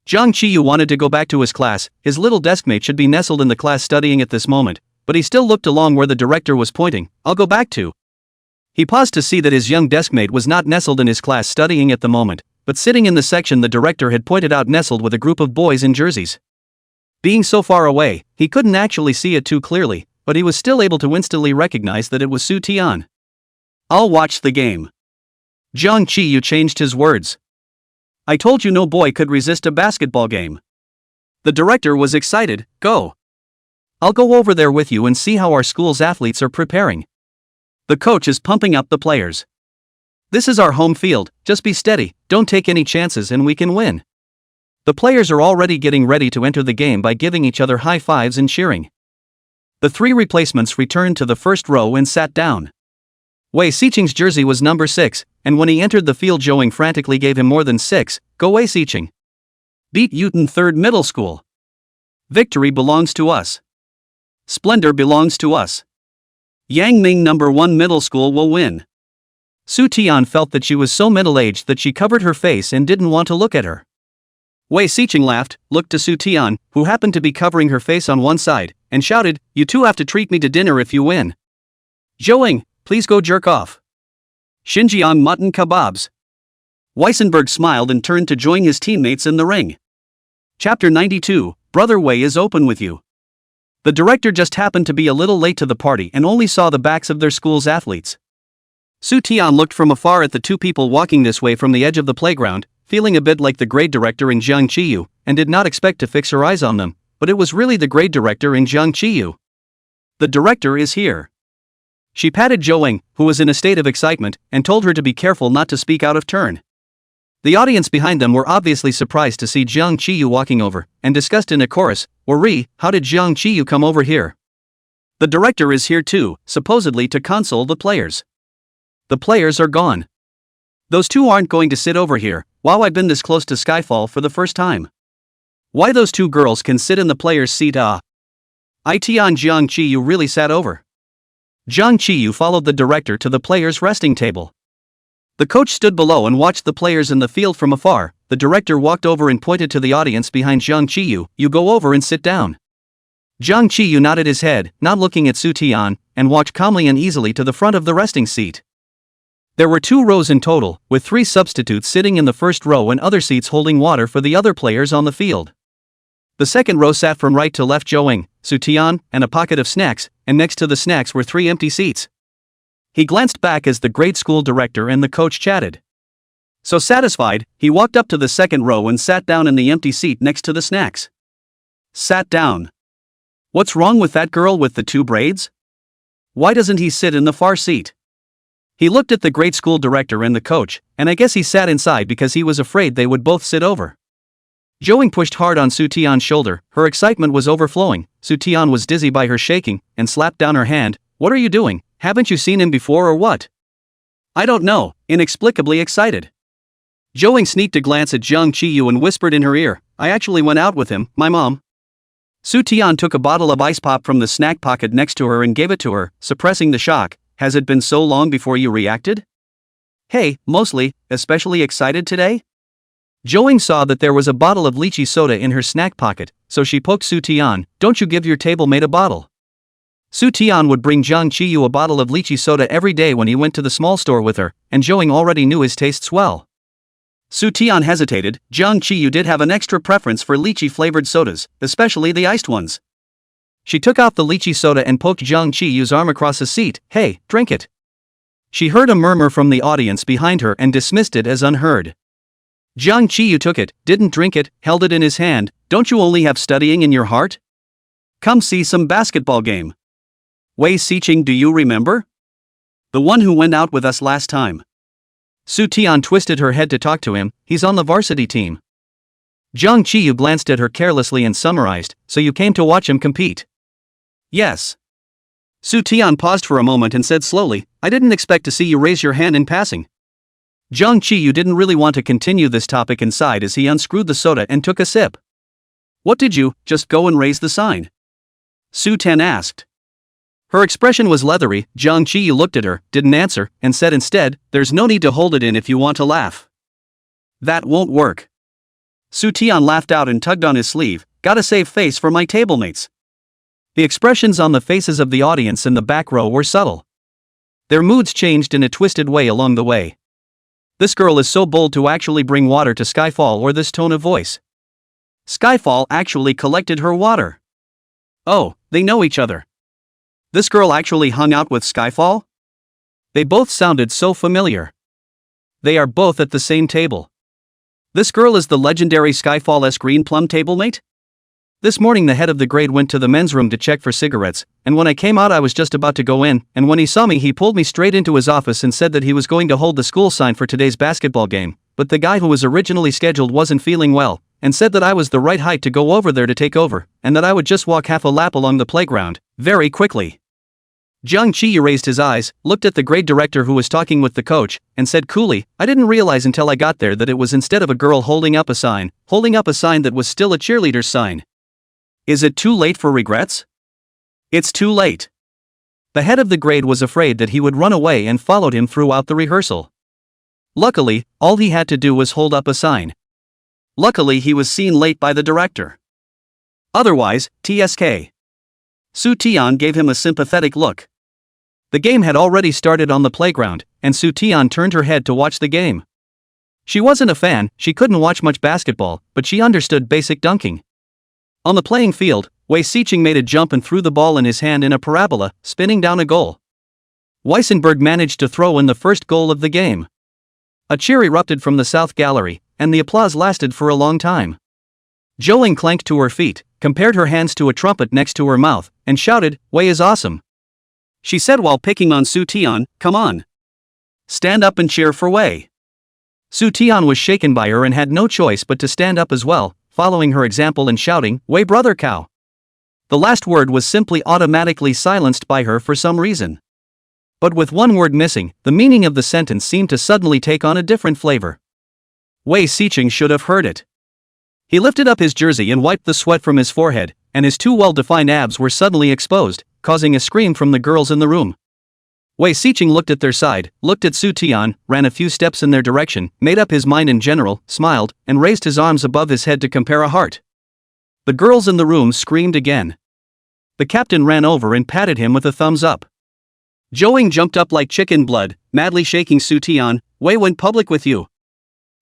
Zhang Qiyu wanted to go back to his class. His little deskmate should be nestled in the class studying at this moment, but he still looked along where the director was pointing. "I'll go back to." He paused to see that his young deskmate was not nestled in his class studying at the moment, but sitting in the section the director had pointed out, nestled with a group of boys in jerseys. Being so far away, he couldn't actually see it too clearly, but he was still able to instantly recognize that it was Su Tian. "I'll watch the game." Zhang Qiyu changed his words. "I told you no boy could resist a basketball game." The director was excited. "Go. I'll go over there with you and see how our school's athletes are preparing. The coach is pumping up the players. This is our home field, just be steady, don't take any chances and we can win. The players are already getting ready to enter the game by giving each other high fives and cheering." The 3 replacements returned to the first row and sat down. Wei Xiqing's jersey was number 6, and when he entered the field, Zhouing frantically gave him more than 6. "Go Wei Xiqing. Beat Yuten 3rd Middle School. Victory belongs to us. Splendor belongs to us. Yangming number 1 Middle School will win." Su Tian felt that she was so middle-aged that she covered her face and didn't want to look at her. Wei Xiqing laughed, looked to Su Tian, who happened to be covering her face on one side, and shouted, "You two have to treat me to dinner if you win. Zhouing, please go jerk off. Xinjiang mutton kebabs." Weissenberg smiled and turned to join his teammates in the ring. Chapter 92, Brother Wei is open with you. The director just happened to be a little late to the party and only saw the backs of their school's athletes. Su Tian looked from afar at the two people walking this way from the edge of the playground, feeling a bit like the grade director in Jiang Qiyu, and did not expect to fix her eyes on them, but it was really the grade director in Jiang Qiyu. The director is here. She patted Zhou, who was in a state of excitement, and told her to be careful not to speak out of turn. The audience behind them were obviously surprised to see Jiang Qiyu walking over, and discussed in a chorus, "Ori, how did Jiang Qiyu come over here? The director is here too, supposedly to console the players. The players are gone. Those two aren't going to sit over here. Wow, I've been this close to Skyfall for the first time. Why those two girls can sit in the players' seat? Itian Jiang Qiyu really sat over. Jiang Qiyu followed the director to the players' resting table. The coach stood below and watched the players in the field from afar. The director walked over and pointed to the audience behind Jiang Qiyu, "You go over and sit down." Jiang Qiyu nodded his head, not looking at Su Tian, and walked calmly and easily to the front of the resting seat. There were 2 rows in total, with 3 substitutes sitting in the first row and other seats holding water for the other players on the field. The second row sat from right to left Zhou, Su Tian, and a pocket of snacks, and next to the snacks were 3 empty seats. He glanced back as the grade school director and the coach chatted. So satisfied, he walked up to the second row and sat down in the empty seat next to the snacks. Sat down. What's wrong with that girl with the 2 braids? Why doesn't he sit in the far seat? He looked at the grade school director and the coach, and I guess he sat inside because he was afraid they would both sit over. Zhou pushed hard on Su Tian's shoulder, her excitement was overflowing. Su Tian was dizzy by her shaking, and slapped down her hand. "What are you doing? Haven't you seen him before or what?" "I don't know," inexplicably excited. Zhou sneaked a glance at Jiang Qiyu and whispered in her ear, "I actually went out with him, my mom." Su Tian took a bottle of ice pop from the snack pocket next to her and gave it to her, suppressing the shock. "Has it been so long before you reacted?" "Hey, mostly, especially excited today?" Zhou saw that there was a bottle of lychee soda in her snack pocket, so she poked Su Tian, "Don't you give your table mate a bottle?" Su Tian would bring Jiang Qiyu a bottle of lychee soda every day when he went to the small store with her, and Zhou already knew his tastes well. Su Tian hesitated. Jiang Qiyu did have an extra preference for lychee-flavored sodas, especially the iced ones. She took out the lychee soda and poked Jiang Qiyu's arm across his seat. "Hey, drink it." She heard a murmur from the audience behind her and dismissed it as unheard. Jiang Qiyu took it, didn't drink it, held it in his hand. "Don't you only have studying in your heart? Come see some basketball game. Wei Xiqing, do you remember? The one who went out with us last time." Su Tian twisted her head to talk to him. "He's on the varsity team." Jiang Qiyu glanced at her carelessly and summarized, "So you came to watch him compete?" "Yes." Su Tian paused for a moment and said slowly, "I didn't expect to see you raise your hand in passing." Jiang Qiyu didn't really want to continue this topic and sighed as he unscrewed the soda and took a sip. "What did you, just go and raise the sign?" Su Tian asked. Her expression was leathery. Jiang Qiyu looked at her, didn't answer, and said instead, "There's no need to hold it in if you want to laugh." "That won't work." Su Tian laughed out and tugged on his sleeve. "Gotta save face for my tablemates." The expressions on the faces of the audience in the back row were subtle. Their moods changed in a twisted way along the way. This girl is so bold to actually bring water to Skyfall, or this tone of voice. Skyfall actually collected her water. Oh, they know each other. This girl actually hung out with Skyfall? They both sounded so familiar. They are both at the same table. This girl is the legendary Skyfall-esque green plum tablemate? This morning the head of the grade went to the men's room to check for cigarettes, and when I came out I was just about to go in, and when he saw me he pulled me straight into his office and said that he was going to hold the school sign for today's basketball game, but the guy who was originally scheduled wasn't feeling well, and said that I was the right height to go over there to take over, and that I would just walk half a lap along the playground, very quickly. Jiang Qiyu raised his eyes, looked at the grade director who was talking with the coach, and said coolly, "I didn't realize until I got there that it was instead of a girl holding up a sign that was still a cheerleader's sign. Is it too late for regrets?" "It's too late." The head of the grade was afraid that he would run away and followed him throughout the rehearsal. Luckily, all he had to do was hold up a sign. Luckily he was seen late by the director. Otherwise, TSK. Su Tian gave him a sympathetic look. The game had already started on the playground, and Su Tian turned her head to watch the game. She wasn't a fan, she couldn't watch much basketball, but she understood basic dunking. On the playing field, Wei Xiqing made a jump and threw the ball in his hand in a parabola, spinning down a goal. Weissenberg managed to throw in the first goal of the game. A cheer erupted from the South Gallery, and the applause lasted for a long time. Joling clanked to her feet, compared her hands to a trumpet next to her mouth, and shouted, "Wei is awesome," she said while picking on Su Tian. "Come on. Stand up and cheer for Wei." Su Tian was shaken by her and had no choice but to stand up as well, following her example and shouting, "Wei brother cow." The last word was simply automatically silenced by her for some reason. But with one word missing, the meaning of the sentence seemed to suddenly take on a different flavor. Wei Xiqing should have heard it. He lifted up his jersey and wiped the sweat from his forehead, and his two well-defined abs were suddenly exposed, causing a scream from the girls in the room. Wei Xiqing looked at their side, looked at Su Tian, ran a few steps in their direction, made up his mind in general, smiled, and raised his arms above his head to compare a heart. The girls in the room screamed again. The captain ran over and patted him with a thumbs up. Joing jumped up like chicken blood, madly shaking Su Tian. "Wei went public with you."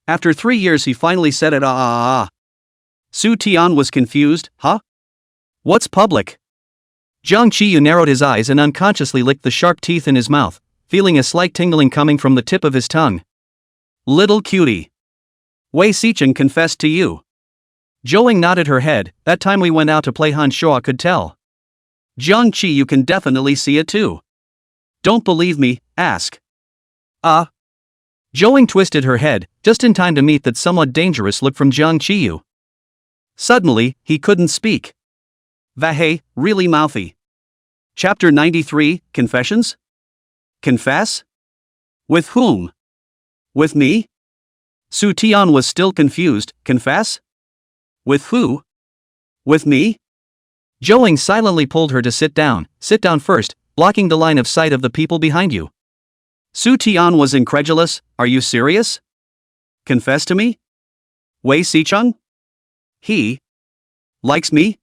After 3 years he finally said it. Su Tian was confused. "Huh? What's public?" Jiang Qiyu narrowed his eyes and unconsciously licked the sharp teeth in his mouth, feeling a slight tingling coming from the tip of his tongue. "Little cutie. Wei Xiqing confessed to you." Joing nodded her head. "That time we went out to play Han Shua could tell." "Jiang Qi, you can definitely see it too. Don't believe me, ask." Joing twisted her head, just in time to meet that somewhat dangerous look from Jiang Qiyu. Suddenly, he couldn't speak. Vahey, really mouthy. Chapter 93, Confessions? Confess? With whom? With me? Su Tian was still confused. Confess? With who? With me? Joing silently pulled her to sit down first, blocking the line of sight of the people behind you. Su Tian was incredulous. "Are you serious? Confess to me? Wei Xiqing? He likes me?"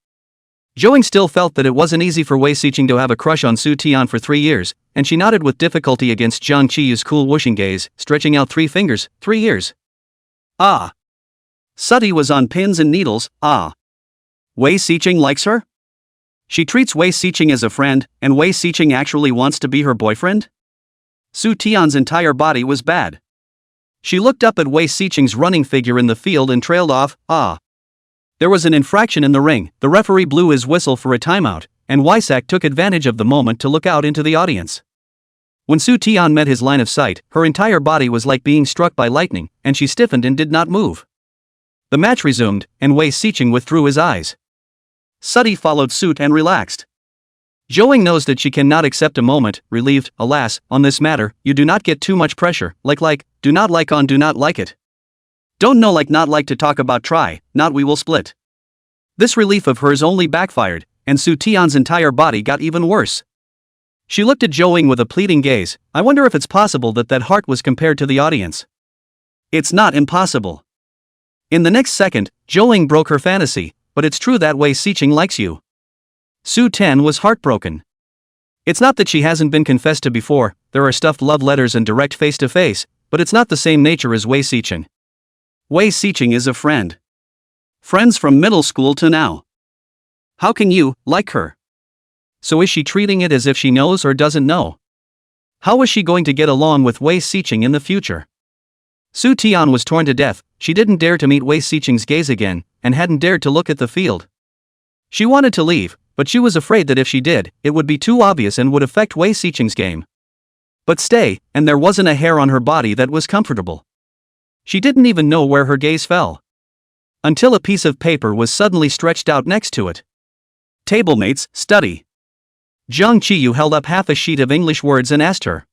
Joing still felt that it wasn't easy for Wei Xiqing to have a crush on Su Tian for 3 years, and she nodded with difficulty against Jiang Qiyu's cool whooshing gaze, stretching out 3 fingers. 3 years. Suddy was on pins and needles. Wei Xiqing likes her? She treats Wei Xiqing as a friend, and Wei Xiqing actually wants to be her boyfriend? Su Tian's entire body was bad. She looked up at Wei Xiqing's running figure in the field and trailed off. There was an infraction in the ring. The referee blew his whistle for a timeout, and Weisak took advantage of the moment to look out into the audience. When Su Tian met his line of sight, her entire body was like being struck by lightning, and she stiffened and did not move. The match resumed, and Wei Xiqing withdrew his eyes. Suddy followed suit and relaxed. Joing knows that she cannot accept a moment, relieved. Alas, on this matter, you do not get too much pressure, like, do not like on do not like it. Don't know like not like to talk about try, not we will split. This relief of hers only backfired, and Su Tian's entire body got even worse. She looked at Joing with a pleading gaze. I wonder if it's possible that heart was compared to the audience. It's not impossible. In the next second, Joing broke her fantasy, but it's true that Wei Xiqing likes you. Su Tian was heartbroken. It's not that she hasn't been confessed to before, there are stuffed love letters and direct face-to-face, but it's not the same nature as Wei Xiqing. Wei Xiqing is a friend. Friends from middle school to now. How can you like her? So is she treating it as if she knows or doesn't know? How is she going to get along with Wei Xiqing in the future? Su Tian was torn to death. She didn't dare to meet Wei Xiqing's gaze again, and hadn't dared to look at the field. She wanted to leave, but she was afraid that if she did, it would be too obvious and would affect Wei Xiqing's game. But stay, and there wasn't a hair on her body that was comfortable. She didn't even know where her gaze fell. Until a piece of paper was suddenly stretched out next to it. Tablemates, study. Jiang Qiyu held up half a sheet of English words and asked her.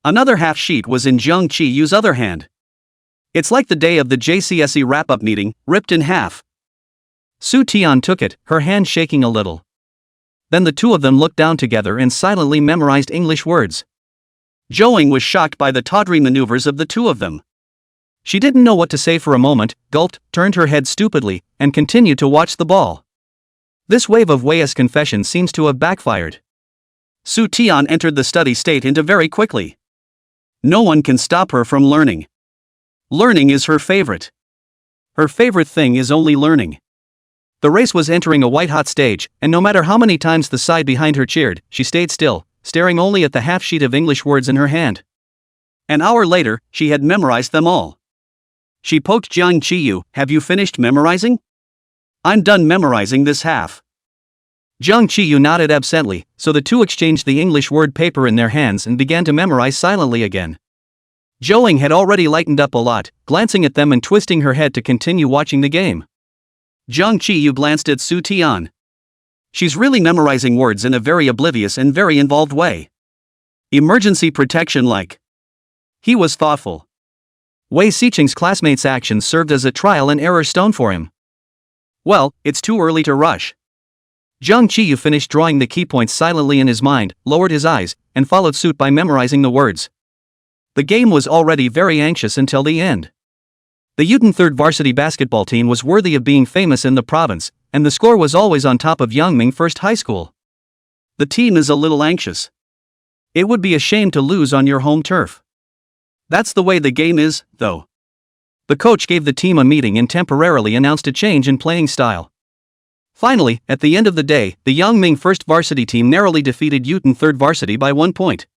Another half sheet was in Jiang Qiyu's other hand. It's like the day of the JCSE wrap-up meeting, ripped in half. Su Tian took it, her hand shaking a little. Then the two of them looked down together and silently memorized English words. Joing was shocked by the tawdry maneuvers of the two of them. She didn't know what to say for a moment, gulped, turned her head stupidly, and continued to watch the ball. This wave of Wei's confession seems to have backfired. Su Tian entered the study state into very quickly. No one can stop her from learning. Learning is her favorite. Her favorite thing is only learning. The race was entering a white-hot stage, and no matter how many times the side behind her cheered, she stayed still, staring only at the half-sheet of English words in her hand. An hour later, she had memorized them all. She poked Jiang Qiyu, "Have you finished memorizing?" "I'm done memorizing this half." Jiang Qiyu nodded absently, so the two exchanged the English word paper in their hands and began to memorize silently again. Zhouing had already lightened up a lot, glancing at them and twisting her head to continue watching the game. Jiang Qiyu glanced at Su Tian. She's really memorizing words in a very oblivious and very involved way. Emergency protection like. He was thoughtful. Wei Xiqing's classmates' actions served as a trial and error stone for him. Well, it's too early to rush. Jiang Qiyu finished drawing the key points silently in his mind, lowered his eyes, and followed suit by memorizing the words. The game was already very anxious until the end. The Yutun 3rd varsity basketball team was worthy of being famous in the province, and the score was always on top of Yangming First High School. The team is a little anxious. It would be a shame to lose on your home turf. That's the way the game is, though. The coach gave the team a meeting and temporarily announced a change in playing style. Finally, at the end of the day, the Yangming First varsity team narrowly defeated Yutun 3rd varsity by 1 point.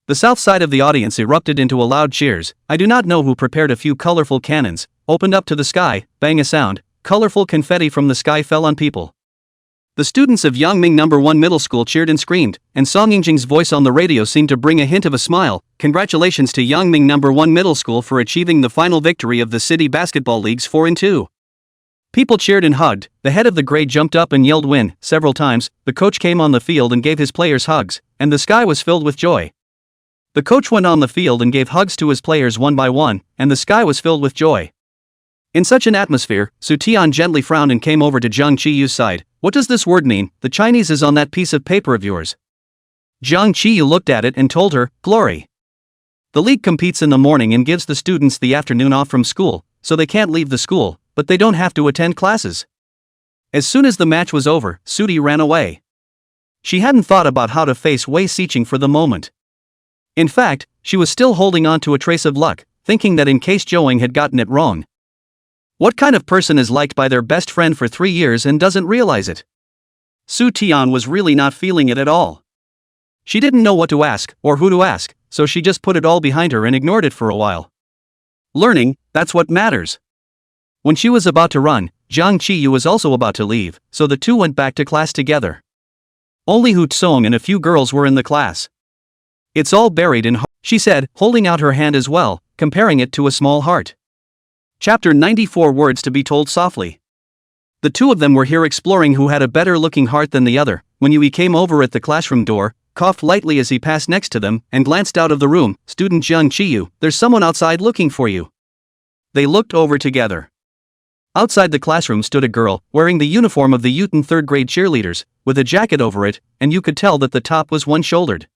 The south side of the audience erupted into a loud cheers. I do not know who prepared a few colorful cannons, opened up to the sky, bang a sound, colorful confetti from the sky fell on people. The students of Yangming No. 1 Middle School cheered and screamed, and Song Yingjing's voice on the radio seemed to bring a hint of a smile. Congratulations to Yangming No. 1 Middle School for achieving the final victory of the City Basketball League's 4-2. People cheered and hugged. The head of the grade jumped up and yelled "win" several times. The coach came on the field and gave his players hugs, and the sky was filled with joy. The coach went on the field and gave hugs to his players one by one, and the sky was filled with joy. In such an atmosphere, Su Tian gently frowned and came over to Jiang Qiyu's side. "What does this word mean? The Chinese is on that piece of paper of yours." Jiang Qiyu looked at it and told her, "Glory. The league competes in the morning and gives the students the afternoon off from school, so they can't leave the school, but they don't have to attend classes." As soon as the match was over, Sudi ran away. She hadn't thought about how to face Wei Xiqing for the moment. In fact, she was still holding on to a trace of luck, thinking that in case Zhouing had gotten it wrong. What kind of person is liked by their best friend for 3 years and doesn't realize it? Su Tian was really not feeling it at all. She didn't know what to ask, or who to ask, so she just put it all behind her and ignored it for a while. Learning, that's what matters. When she was about to run, Jiang Qiyu was also about to leave, so the two went back to class together. Only Hu Tsong and a few girls were in the class. "It's all buried in heart," she said, holding out her hand as well, comparing it to a small heart. Chapter 94 Words to be told softly. The two of them were here exploring who had a better looking heart than the other, when Yui came over at the classroom door, coughed lightly as he passed next to them, and glanced out of the room. "Student Jiang Qiyu, there's someone outside looking for you." They looked over together. Outside the classroom stood a girl, wearing the uniform of the Yutun 3rd grade cheerleaders, with a jacket over it, and you could tell that the top was one-shouldered.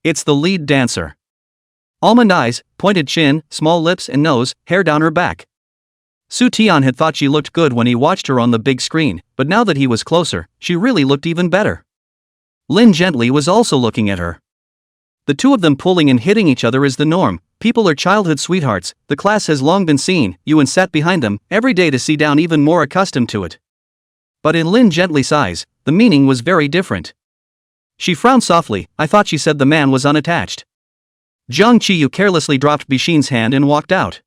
It's the lead dancer. Almond eyes, pointed chin, small lips and nose, hair down her back. Su Tian had thought she looked good when he watched her on the big screen, but now that he was closer, she really looked even better. Lin gently was also looking at her. The two of them pulling and hitting each other is the norm. People are childhood sweethearts. The class has long been seen. Yuan sat behind them, every day to see down, even more accustomed to it. But in Lin Gently's eyes, the meaning was very different. She frowned softly. "I thought she said the man was unattached." Jiang Qiyu carelessly dropped Bixin's hand and walked out.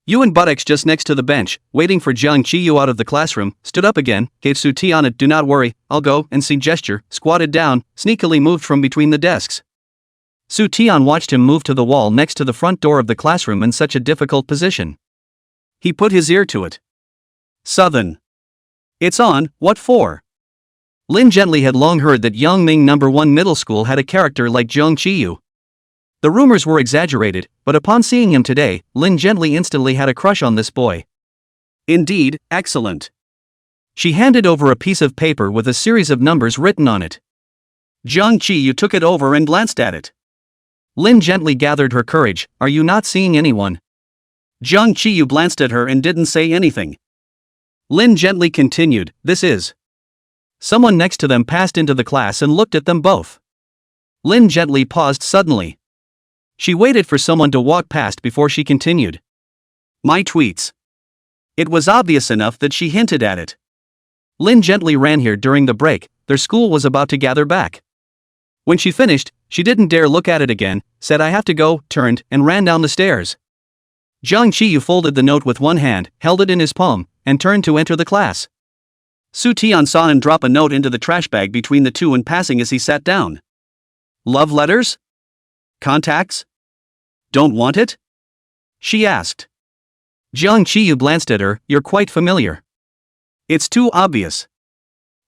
Yuan buttocks just next to the bench, waiting for Jiang Qiyu out of the classroom, stood up again, gave Su Tian a "do not worry, I'll go and see" gesture, squatted down, sneakily moved from between the desks. Su Tian watched him move to the wall next to the front door of the classroom in such a difficult position. He put his ear to it. "Southern. It's on, what for?" Lin Gently had long heard that Yangming No. 1 Middle School had a character like Jiang Qiyu. The rumors were exaggerated, but upon seeing him today, Lin Gently instantly had a crush on this boy. "Indeed, excellent." She handed over a piece of paper with a series of numbers written on it. Jiang Qiyu took it over and glanced at it. Lin Gently gathered her courage. "Are you not seeing anyone?" Jiang Qiyu glanced at her and didn't say anything. Lin Gently continued, "This is." Someone next to them passed into the class and looked at them both. Lin Gently paused suddenly. She waited for someone to walk past before she continued. "My tweets." It was obvious enough that she hinted at it. Lin Gently ran here during the break. Their school was about to gather back. When she finished, she didn't dare look at it again, said I have to go, turned, and ran down the stairs. Jiang Qiyu folded the note with one hand, held it in his palm, and turned to enter the class. Su Tian saw him drop a note into the trash bag between the two in passing as he sat down. Love letters? Contacts? Don't want it? She asked. Jiang Qiyu glanced at her, you're quite familiar. It's too obvious.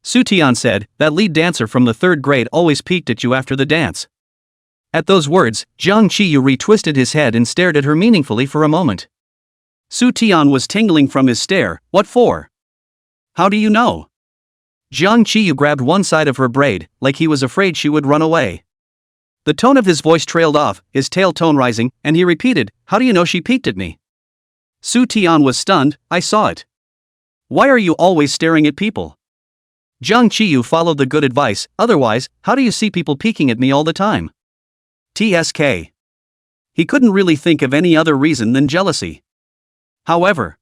Su Tian said, that lead dancer from the 3rd grade always peeked at you after the dance. At those words, Jiang Qiyu retwisted his head and stared at her meaningfully for a moment. Su Tian was tingling from his stare, what for? How do you know? Jiang Qiyu grabbed one side of her braid, like he was afraid she would run away. The tone of his voice trailed off, his tail tone rising, and he repeated, how do you know she peeked at me? Su Tian was stunned, I saw it. Why are you always staring at people? Jiang Qiyu followed the good advice, otherwise, how do you see people peeking at me all the time? TSK. He couldn't really think of any other reason than jealousy. However,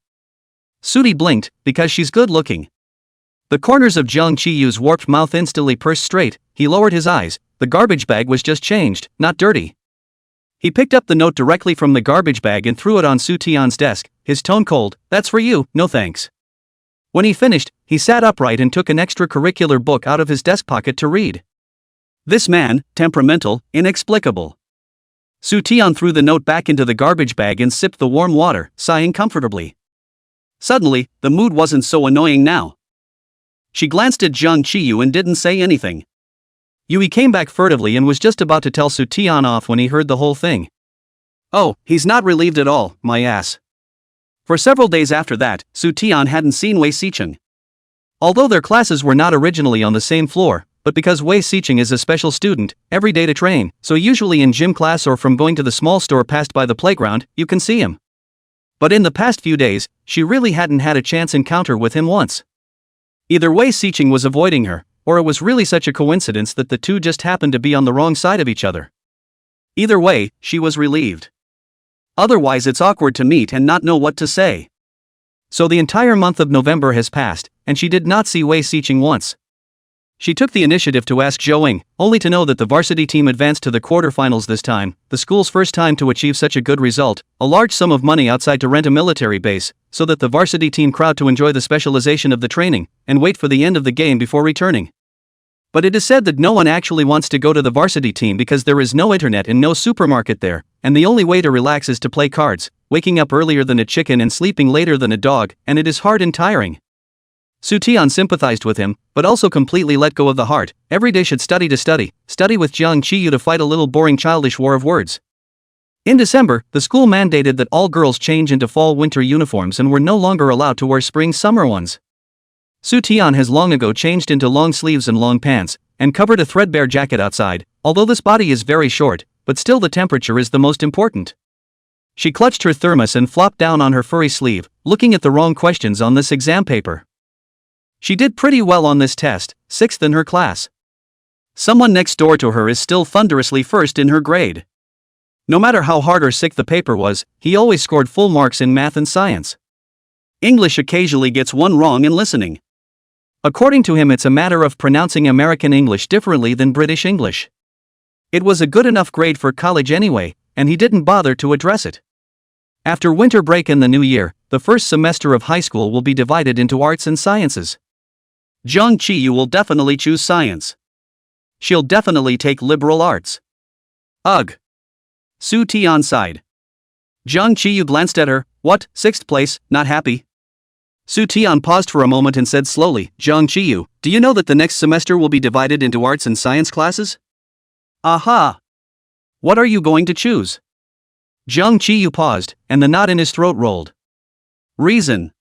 Sudi blinked, because she's good looking. The corners of Jiang Qiyu's warped mouth instantly pursed straight, he lowered his eyes, the garbage bag was just changed, not dirty. He picked up the note directly from the garbage bag and threw it on Su Tian's desk, his tone cold, that's for you, no thanks. When he finished, he sat upright and took an extracurricular book out of his desk pocket to read. This man, temperamental, inexplicable. Su Tian threw the note back into the garbage bag and sipped the warm water, sighing comfortably. Suddenly, the mood wasn't so annoying now. She glanced at Jiang Qiyu and didn't say anything. Yui came back furtively and was just about to tell Su Tian off when he heard the whole thing. Oh, he's not relieved at all, my ass. For several days after that, Su Tian hadn't seen Wei Sicheng. Although their classes were not originally on the same floor, but because Wei Sicheng is a special student, every day to train, so usually in gym class or from going to the small store passed by the playground, you can see him. But in the past few days, she really hadn't had a chance encounter with him once. Either Wei Sicheng was avoiding her, or it was really such a coincidence that the two just happened to be on the wrong side of each other. Either way, she was relieved. Otherwise it's awkward to meet and not know what to say. So the entire month of November has passed, and she did not see Wei Sicheng once. She took the initiative to ask Zhou, only to know that the varsity team advanced to the quarterfinals this time, the school's first time to achieve such a good result, a large sum of money outside to rent a military base, so that the varsity team crowd to enjoy the specialization of the training, and wait for the end of the game before returning. But it is said that no one actually wants to go to the varsity team because there is no internet and no supermarket there, and the only way to relax is to play cards, waking up earlier than a chicken and sleeping later than a dog, and it is hard and tiring. Su Tian sympathized with him, but also completely let go of the heart. Every day should study with Jiang Qiyu to fight a little boring childish war of words. In December, the school mandated that all girls change into fall-winter uniforms and were no longer allowed to wear spring-summer ones. Su Tian has long ago changed into long sleeves and long pants, and covered a threadbare jacket outside, although this body is very short, but still the temperature is the most important. She clutched her thermos and flopped down on her furry sleeve, looking at the wrong questions on this exam paper. She did pretty well on this test, 6th in her class. Someone next door to her is still thunderously first in her grade. No matter how hard or sick the paper was, he always scored full marks in math and science. English occasionally gets one wrong in listening. According to him, it's a matter of pronouncing American English differently than British English. It was a good enough grade for college anyway, and he didn't bother to address it. After winter break and the new year, the first semester of high school will be divided into arts and sciences. Jiang Qiyu will definitely choose science. She'll definitely take liberal arts. Ugh. Su Tian sighed. Jiang Qiyu glanced at her. What, 6th place, not happy? Su Tian paused for a moment and said slowly, Jiang Qiyu, do you know that the next semester will be divided into arts and science classes? Aha! What are you going to choose? Jiang Qiyu paused, and the knot in his throat rolled. Reason.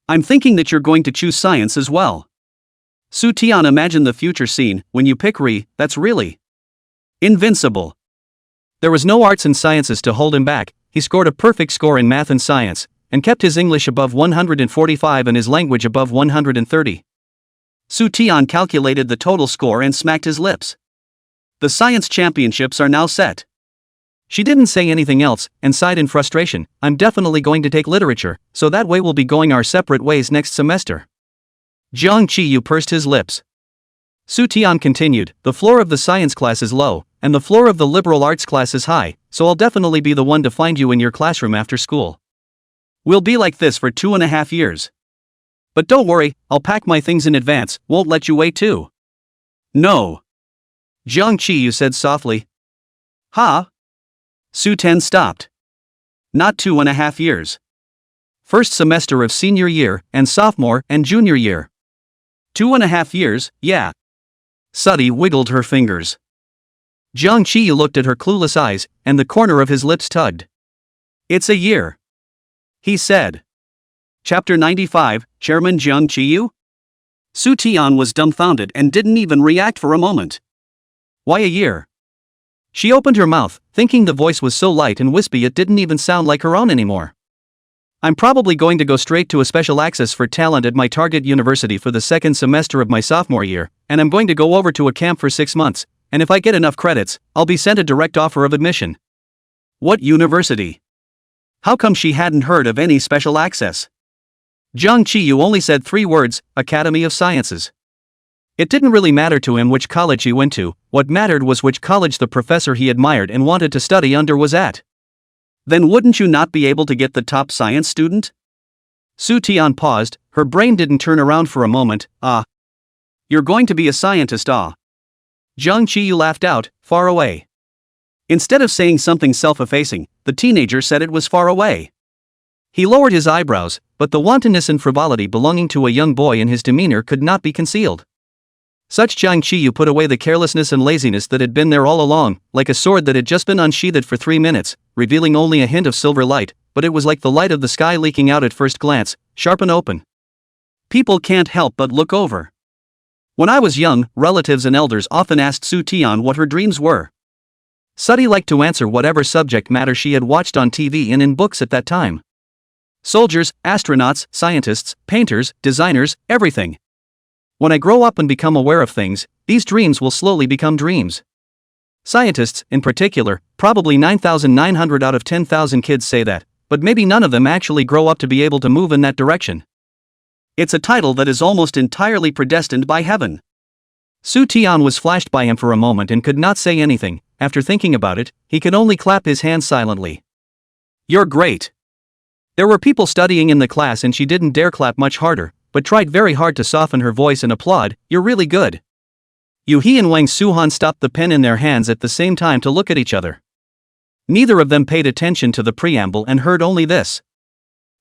I'm thinking that you're going to choose science as well. Su Tian imagined the future scene. When you pick that's really invincible. There was no arts and sciences to hold him back. He scored a perfect score in math and science, and kept his English above 145 and his language above 130. Su Tian calculated the total score and smacked his lips. The science championships are now set. She didn't say anything else, and sighed in frustration. I'm definitely going to take literature, so that way we'll be going our separate ways next semester. Jiang Qiyu pursed his lips. Su Tian continued, the floor of the science class is low, and the floor of the liberal arts class is high, so I'll definitely be the one to find you in your classroom after school. We'll be like this for 2.5 years. But don't worry, I'll pack my things in advance, won't let you wait too. No. Jiang Qiyu said softly. Huh? Su Ten stopped. Not 2.5 years. First semester of senior year, and sophomore and junior year. 2.5 years, yeah. Suddy wiggled her fingers. Jiang Qiyu looked at her clueless eyes, and the corner of his lips tugged. It's a year. He said. Chapter 95, Chairman Jiang Qiyu? Su Tian was dumbfounded and didn't even react for a moment. Why a year? She opened her mouth, thinking the voice was so light and wispy it didn't even sound like her own anymore. I'm probably going to go straight to a special access for talent at my target university for the second semester of my sophomore year, and I'm going to go over to a camp for 6 months, and if I get enough credits, I'll be sent a direct offer of admission. What university? How come she hadn't heard of any special access? Jiang Qiyu only said 3 words, Academy of Sciences. It didn't really matter to him which college he went to, what mattered was which college the professor he admired and wanted to study under was at. Then wouldn't you not be able to get the top science student? Su Tian paused, her brain didn't turn around for a moment. You're going to be a scientist, Jiang Qiyu laughed out, far away. Instead of saying something self-effacing, the teenager said it was far away. He lowered his eyebrows, but the wantonness and frivolity belonging to a young boy in his demeanor could not be concealed. Such Jiang Qiyu put away the carelessness and laziness that had been there all along, like a sword that had just been unsheathed for 3 minutes, revealing only a hint of silver light, but it was like the light of the sky leaking out at first glance, sharp and open. People can't help but look over. When I was young, relatives and elders often asked Su Tian what her dreams were. Suddy liked to answer whatever subject matter she had watched on TV and in books at that time. Soldiers, astronauts, scientists, painters, designers, everything. When I grow up and become aware of things, these dreams will slowly become dreams. Scientists, in particular, probably 9,900 out of 10,000 kids say that, but maybe none of them actually grow up to be able to move in that direction. It's a title that is almost entirely predestined by heaven. Su Tian was flashed by him for a moment and could not say anything. After thinking about it, he could only clap his hands silently. You're great. There were people studying in the class and she didn't dare clap much harder, but tried very hard to soften her voice and applaud. You're really good. Yu He and Wang Suhan stopped the pen in their hands at the same time to look at each other. Neither of them paid attention to the preamble and heard only this.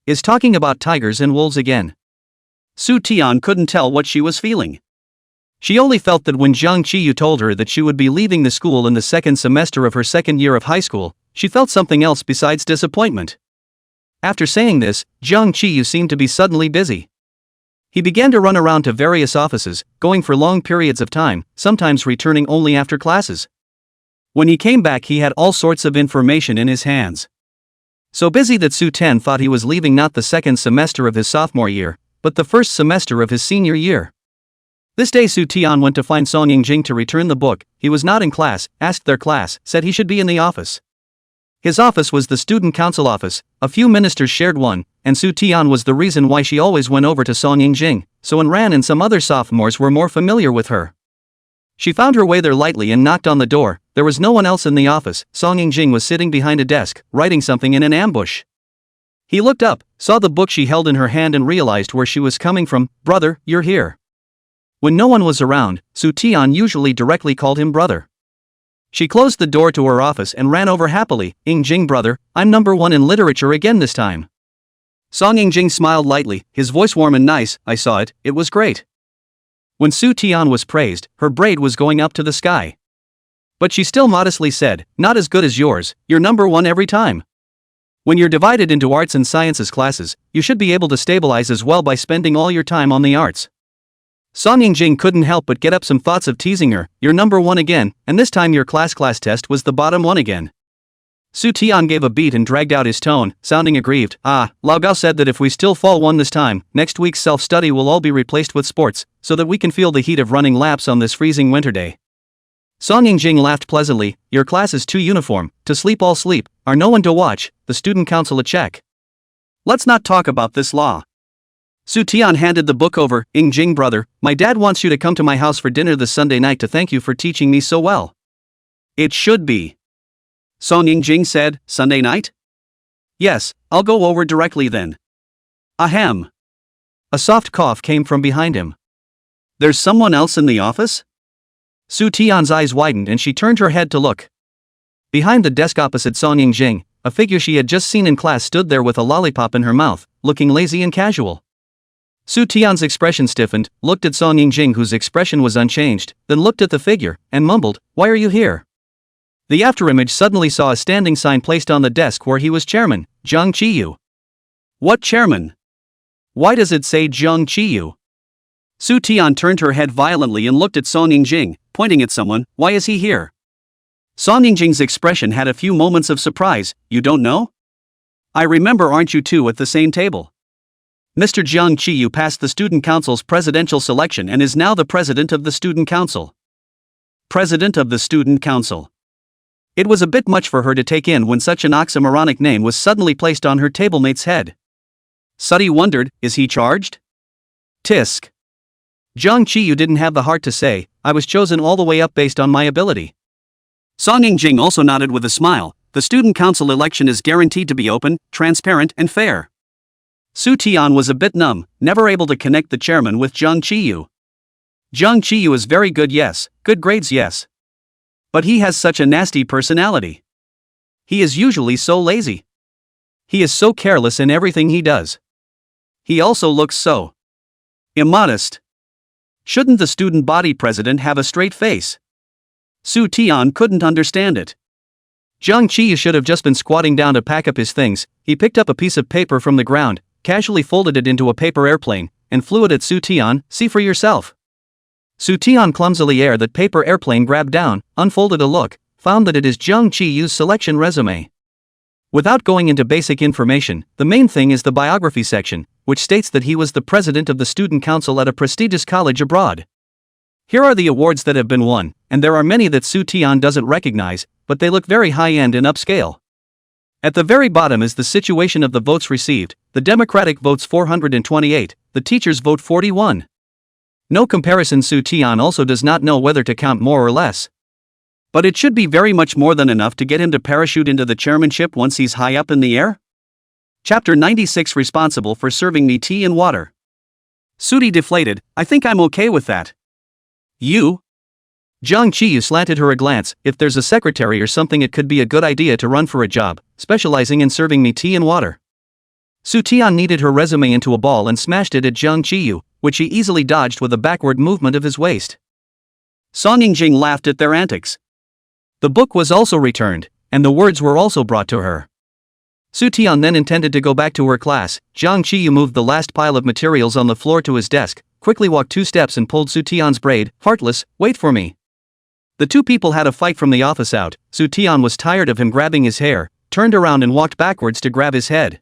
Is talking about tigers and wolves again. Su Tian couldn't tell what she was feeling. She only felt that when Jiang Qiyu told her that she would be leaving the school in the second semester of her second year of high school, she felt something else besides disappointment. After saying this, Jiang Qiyu seemed to be suddenly busy. He began to run around to various offices, going for long periods of time, sometimes returning only after classes. When he came back he had all sorts of information in his hands. So busy that Su Ten thought he was leaving not the second semester of his sophomore year, but the first semester of his senior year. This day Su Tian went to find Song Yingjing to return the book. He was not in class, asked their class, said he should be in the office. His office was the student council office, a few ministers shared one, and Su Tian was the reason why she always went over to Song Yingjing, so Ran and some other sophomores were more familiar with her. She found her way there lightly and knocked on the door. There was no one else in the office. Song Yingjing was sitting behind a desk, writing something in an ambush. He looked up, saw the book she held in her hand and realized where she was coming from. Brother, you're here. When no one was around, Su Tian usually directly called him brother. She closed the door to her office and ran over happily. Yingjing brother, I'm number 1 in literature again this time. Song Yingjing smiled lightly, his voice warm and nice. I saw it, it was great. When Su Tian was praised, her braid was going up to the sky. But she still modestly said, not as good as yours, you're number 1 every time. When you're divided into arts and sciences classes, you should be able to stabilize as well by spending all your time on the arts. Song Yingjing couldn't help but get up some thoughts of teasing her. You're number 1 again, and this time your class test was the bottom 1 again. Su Tian gave a beat and dragged out his tone, sounding aggrieved. Lao Gao said that if we still fall 1 this time, next week's self-study will all be replaced with sports, so that we can feel the heat of running laps on this freezing winter day. Song Yingjing laughed pleasantly. Your class is too uniform, to sleep all sleep, are no one to watch, the student council a check. Let's not talk about this law. Su Tian handed the book over. Ying Jing brother, my dad wants you to come to my house for dinner this Sunday night to thank you for teaching me so well. It should be. Song Ying Jing said, Sunday night? Yes, I'll go over directly then. Ahem. A soft cough came from behind him. There's someone else in the office? Su Tian's eyes widened and she turned her head to look. Behind the desk opposite Song Ying Jing, a figure she had just seen in class stood there with a lollipop in her mouth, looking lazy and casual. Su Tian's expression stiffened, looked at Song Ying Jing whose expression was unchanged, then looked at the figure, and mumbled, Why are you here? The afterimage suddenly saw a standing sign placed on the desk where he was chairman, Zhang Qiyu. What chairman? Why does it say Zhang Qiyu? Su Tian turned her head violently and looked at Song Ying Jing, pointing at someone, Why is he here? Song Ying Jing's expression had a few moments of surprise. You don't know? I remember, aren't you two at the same table? Mr. Zhang Qiyu passed the student council's presidential selection and is now the president of the student council. President of the student council. It was a bit much for her to take in when such an oxymoronic name was suddenly placed on her tablemate's head. Suddy wondered, is he charged? Tisk. Zhang Qiyu didn't have the heart to say, I was chosen all the way up based on my ability. Song Ying Jing also nodded with a smile. The student council election is guaranteed to be open, transparent and fair. Su Tian was a bit numb, never able to connect the chairman with Zhang Qiyu. Zhang Qiyu is very good, yes, good grades, yes. But he has such a nasty personality. He is usually so lazy. He is so careless in everything he does. He also looks so immodest. Shouldn't the student body president have a straight face? Su Tian couldn't understand it. Zhang Qiyu should have just been squatting down to pack up his things. He picked up a piece of paper from the ground, casually folded it into a paper airplane, and flew it at Su Tian. See for yourself. Su Tian clumsily aired that paper airplane, grabbed down, unfolded a look, found that it is Zhang Qiyu's selection resume. Without going into basic information, the main thing is the biography section, which states that he was the president of the student council at a prestigious college abroad. Here are the awards that have been won, and there are many that Su Tian doesn't recognize, but they look very high-end and upscale. At the very bottom is the situation of the votes received. The Democratic votes 428, the teachers vote 41. No comparison. Su Tian also does not know whether to count more or less. But it should be very much more than enough to get him to parachute into the chairmanship once he's high up in the air. Chapter 96, responsible for serving me tea and water. Sudi deflated, I think I'm okay with that. You? Zhang Qiyu slanted her a glance. If there's a secretary or something, it could be a good idea to run for a job, specializing in serving me tea and water. Su Tian kneaded her resume into a ball and smashed it at Zhang Qiyu, which he easily dodged with a backward movement of his waist. Song Ying Jing laughed at their antics. The book was also returned, and the words were also brought to her. Su Tian then intended to go back to her class. Zhang Qiyu moved the last pile of materials on the floor to his desk, quickly walked 2 steps and pulled Su Tian's braid. Heartless, wait for me. The two people had a fight from the office out. Su Tian was tired of him grabbing his hair, turned around and walked backwards to grab his head.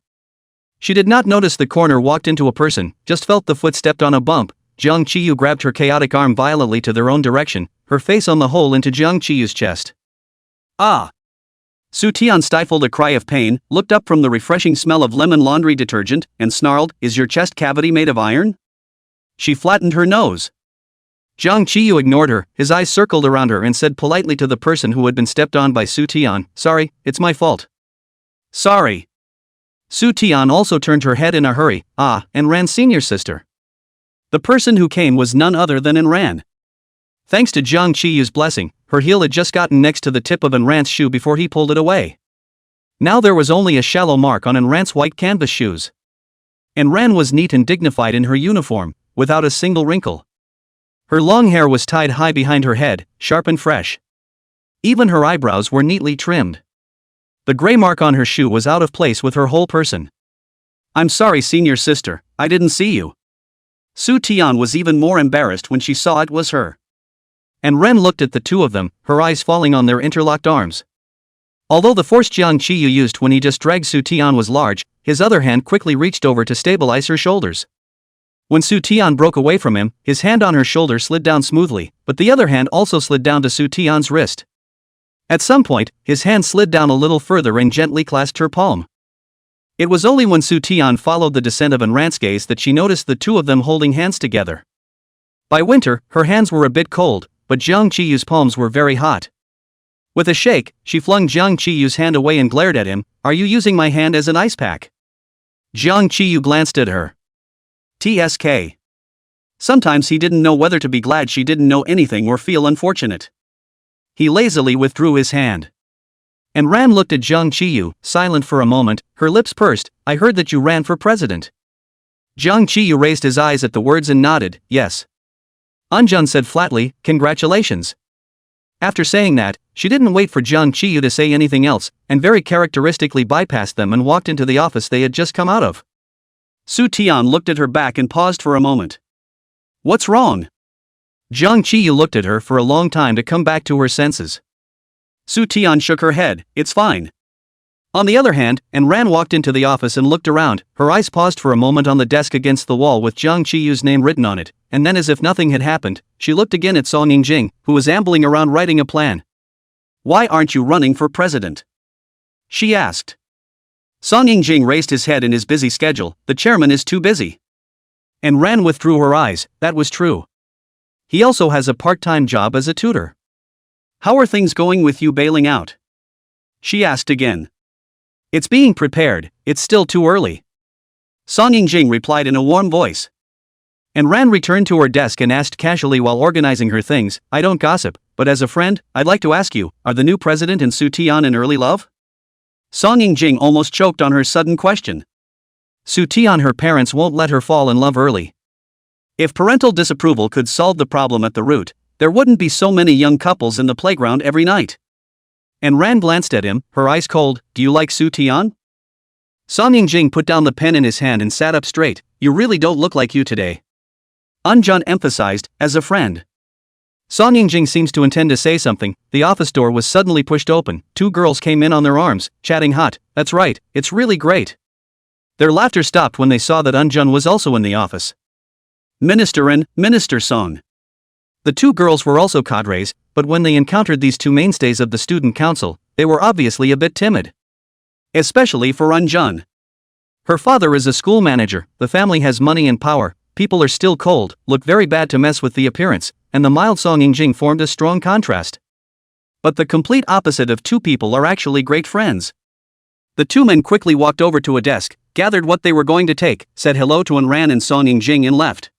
She did not notice the corner walked into a person, just felt the foot stepped on a bump. Zhang Qiyu grabbed her chaotic arm violently to their own direction, her face on the hole into Zhang Qiyu's chest. Ah! Su Tian stifled a cry of pain, looked up from the refreshing smell of lemon laundry detergent, and snarled, Is your chest cavity made of iron? She flattened her nose. Zhang Qiyu ignored her, his eyes circled around her and said politely to the person who had been stepped on by Su Tian, Sorry, it's my fault. Sorry. Su Tian also turned her head in a hurry, and Ran's senior sister. The person who came was none other than Ran. Thanks to Zhang Qiyu's blessing, her heel had just gotten next to the tip of Ran's shoe before he pulled it away. Now there was only a shallow mark on Ran's white canvas shoes. Ran was neat and dignified in her uniform, without a single wrinkle. Her long hair was tied high behind her head, sharp and fresh. Even her eyebrows were neatly trimmed. The gray mark on her shoe was out of place with her whole person. I'm sorry, senior sister, I didn't see you. Su Tian was even more embarrassed when she saw it was her. Ran looked at the two of them, her eyes falling on their interlocked arms. Although the force Zhang Qiyu used when he just dragged Su Tian was large, his other hand quickly reached over to stabilize her shoulders. When Su Tian broke away from him, his hand on her shoulder slid down smoothly, but the other hand also slid down to Su Tian's wrist. At some point, his hand slid down a little further and gently clasped her palm. It was only when Su Tian followed the descent of Anran's gaze that she noticed the two of them holding hands together. By winter, her hands were a bit cold, but Jiang Qiyu's palms were very hot. With a shake, she flung Jiang Qiyu's hand away and glared at him. "Are you using my hand as an ice pack?" Jiang Qiyu glanced at her. TSK. Sometimes he didn't know whether to be glad she didn't know anything or feel unfortunate. He lazily withdrew his hand. And Ran looked at Jiang Qiyu, silent for a moment, her lips pursed. "I heard that you ran for president." Jiang Qiyu raised his eyes at the words and nodded, "Yes." Anjun said flatly, "Congratulations." After saying that, she didn't wait for Jiang Qiyu to say anything else, and very characteristically bypassed them and walked into the office they had just come out of. Su Tian looked at her back and paused for a moment. "What's wrong?" Jiang Qiyu looked at her for a long time to come back to her senses. Su Tian shook her head, "It's fine." On the other hand, Ran walked into the office and looked around. Her eyes paused for a moment on the desk against the wall with Jiang Qiyu's name written on it, and then as if nothing had happened, she looked again at Song Yingjing, who was ambling around writing a plan. "Why aren't you running for president?" she asked. Song Yingjing raised his head in his busy schedule. "The chairman is too busy." And Ran withdrew her eyes. That was true. He also has a part-time job as a tutor. "How are things going with you bailing out?" she asked again. "It's being prepared, it's still too early." Song Yingjing replied in a warm voice. And Ran returned to her desk and asked casually while organizing her things, "I don't gossip, but as a friend, I'd like to ask you, are the new president and Su Tian in early love?" Song Yingjing almost choked on her sudden question. Su Tian, her parents won't let her fall in love early. If parental disapproval could solve the problem at the root, there wouldn't be so many young couples in the playground every night. And Ran glanced at him, her eyes cold. "Do you like Su Tian?" Song Yingjing put down the pen in his hand and sat up straight. "You really don't look like you today." Anjun emphasized, "As a friend." Song Yingjing seems to intend to say something. The office door was suddenly pushed open. Two girls came in on their arms, chatting hot. "That's right, it's really great." Their laughter stopped when they saw that Anjun was also in the office. "Minister and Minister Song." The two girls were also cadres, but when they encountered these two mainstays of the student council, they were obviously a bit timid. Especially for Anjun. Her father is a school manager, the family has money and power, people are still cold, look very bad to mess with the appearance, and the mild Song Yingjing formed a strong contrast. But the complete opposite of two people are actually great friends. The two men quickly walked over to a desk, gathered what they were going to take, said hello to Ran and Song Yingjing and left.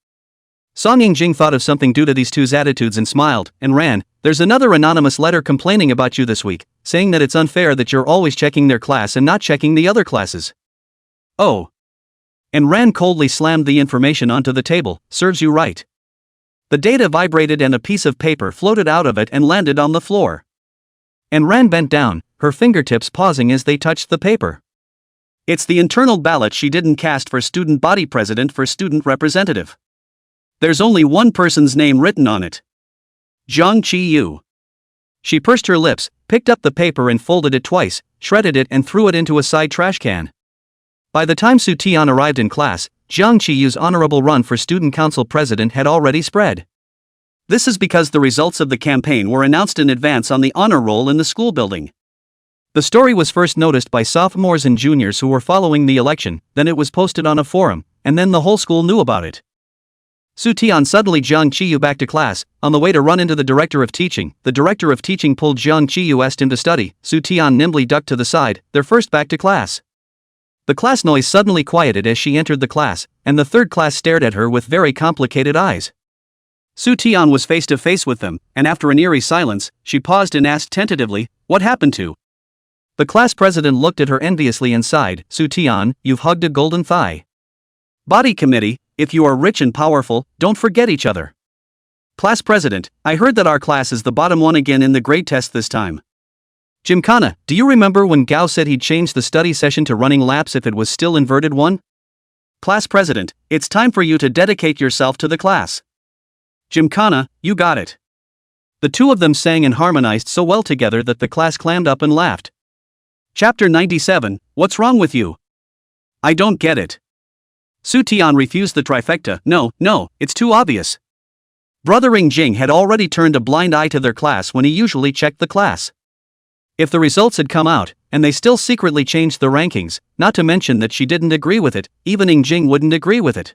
Song Yingjing thought of something due to these two's attitudes and smiled. "And Ran, there's another anonymous letter complaining about you this week, saying that it's unfair that you're always checking their class and not checking the other classes." "Oh." And Ran coldly slammed the information onto the table. "Serves you right." The data vibrated and a piece of paper floated out of it and landed on the floor. And Ran bent down, her fingertips pausing as they touched the paper. It's the internal ballot she didn't cast for student body president for student representative. There's only one person's name written on it. Jiang Qiyu. She pursed her lips, picked up the paper and folded it twice, shredded it and threw it into a side trash can. By the time Su Tian arrived in class, Jiang Qiyu's honorable run for student council president had already spread. This is because the results of the campaign were announced in advance on the honor roll in the school building. The story was first noticed by sophomores and juniors who were following the election, then it was posted on a forum, and then the whole school knew about it. Su Tian suddenly Jiang Qiyu back to class, on the way to run into the director of teaching. The director of teaching pulled Jiang Qiyu, asked him to study. Su Tian nimbly ducked to the side, they're first back to class. The class noise suddenly quieted as she entered the class, and the third class stared at her with very complicated eyes. Su Tian was face to face with them, and after an eerie silence, she paused and asked tentatively, "What happened to?" The class president looked at her enviously and sighed. "Su Tian, you've hugged a golden thigh." Body committee, if you are rich and powerful, don't forget each other. Class president, I heard that our class is the bottom one again in the grade test this time. Gymkhana, do you remember when Gao said he'd change the study session to running laps if it was still inverted one? Class president, it's time for you to dedicate yourself to the class. Gymkhana, you got it. The two of them sang and harmonized so well together that the class clammed up and laughed. Chapter 97, What's Wrong with You? I don't get it. Su Tian refused the trifecta. No, it's too obvious. Brother Jing had already turned a blind eye to their class when he usually checked the class. If the results had come out, and they still secretly changed the rankings, not to mention that she didn't agree with it, even Jing wouldn't agree with it.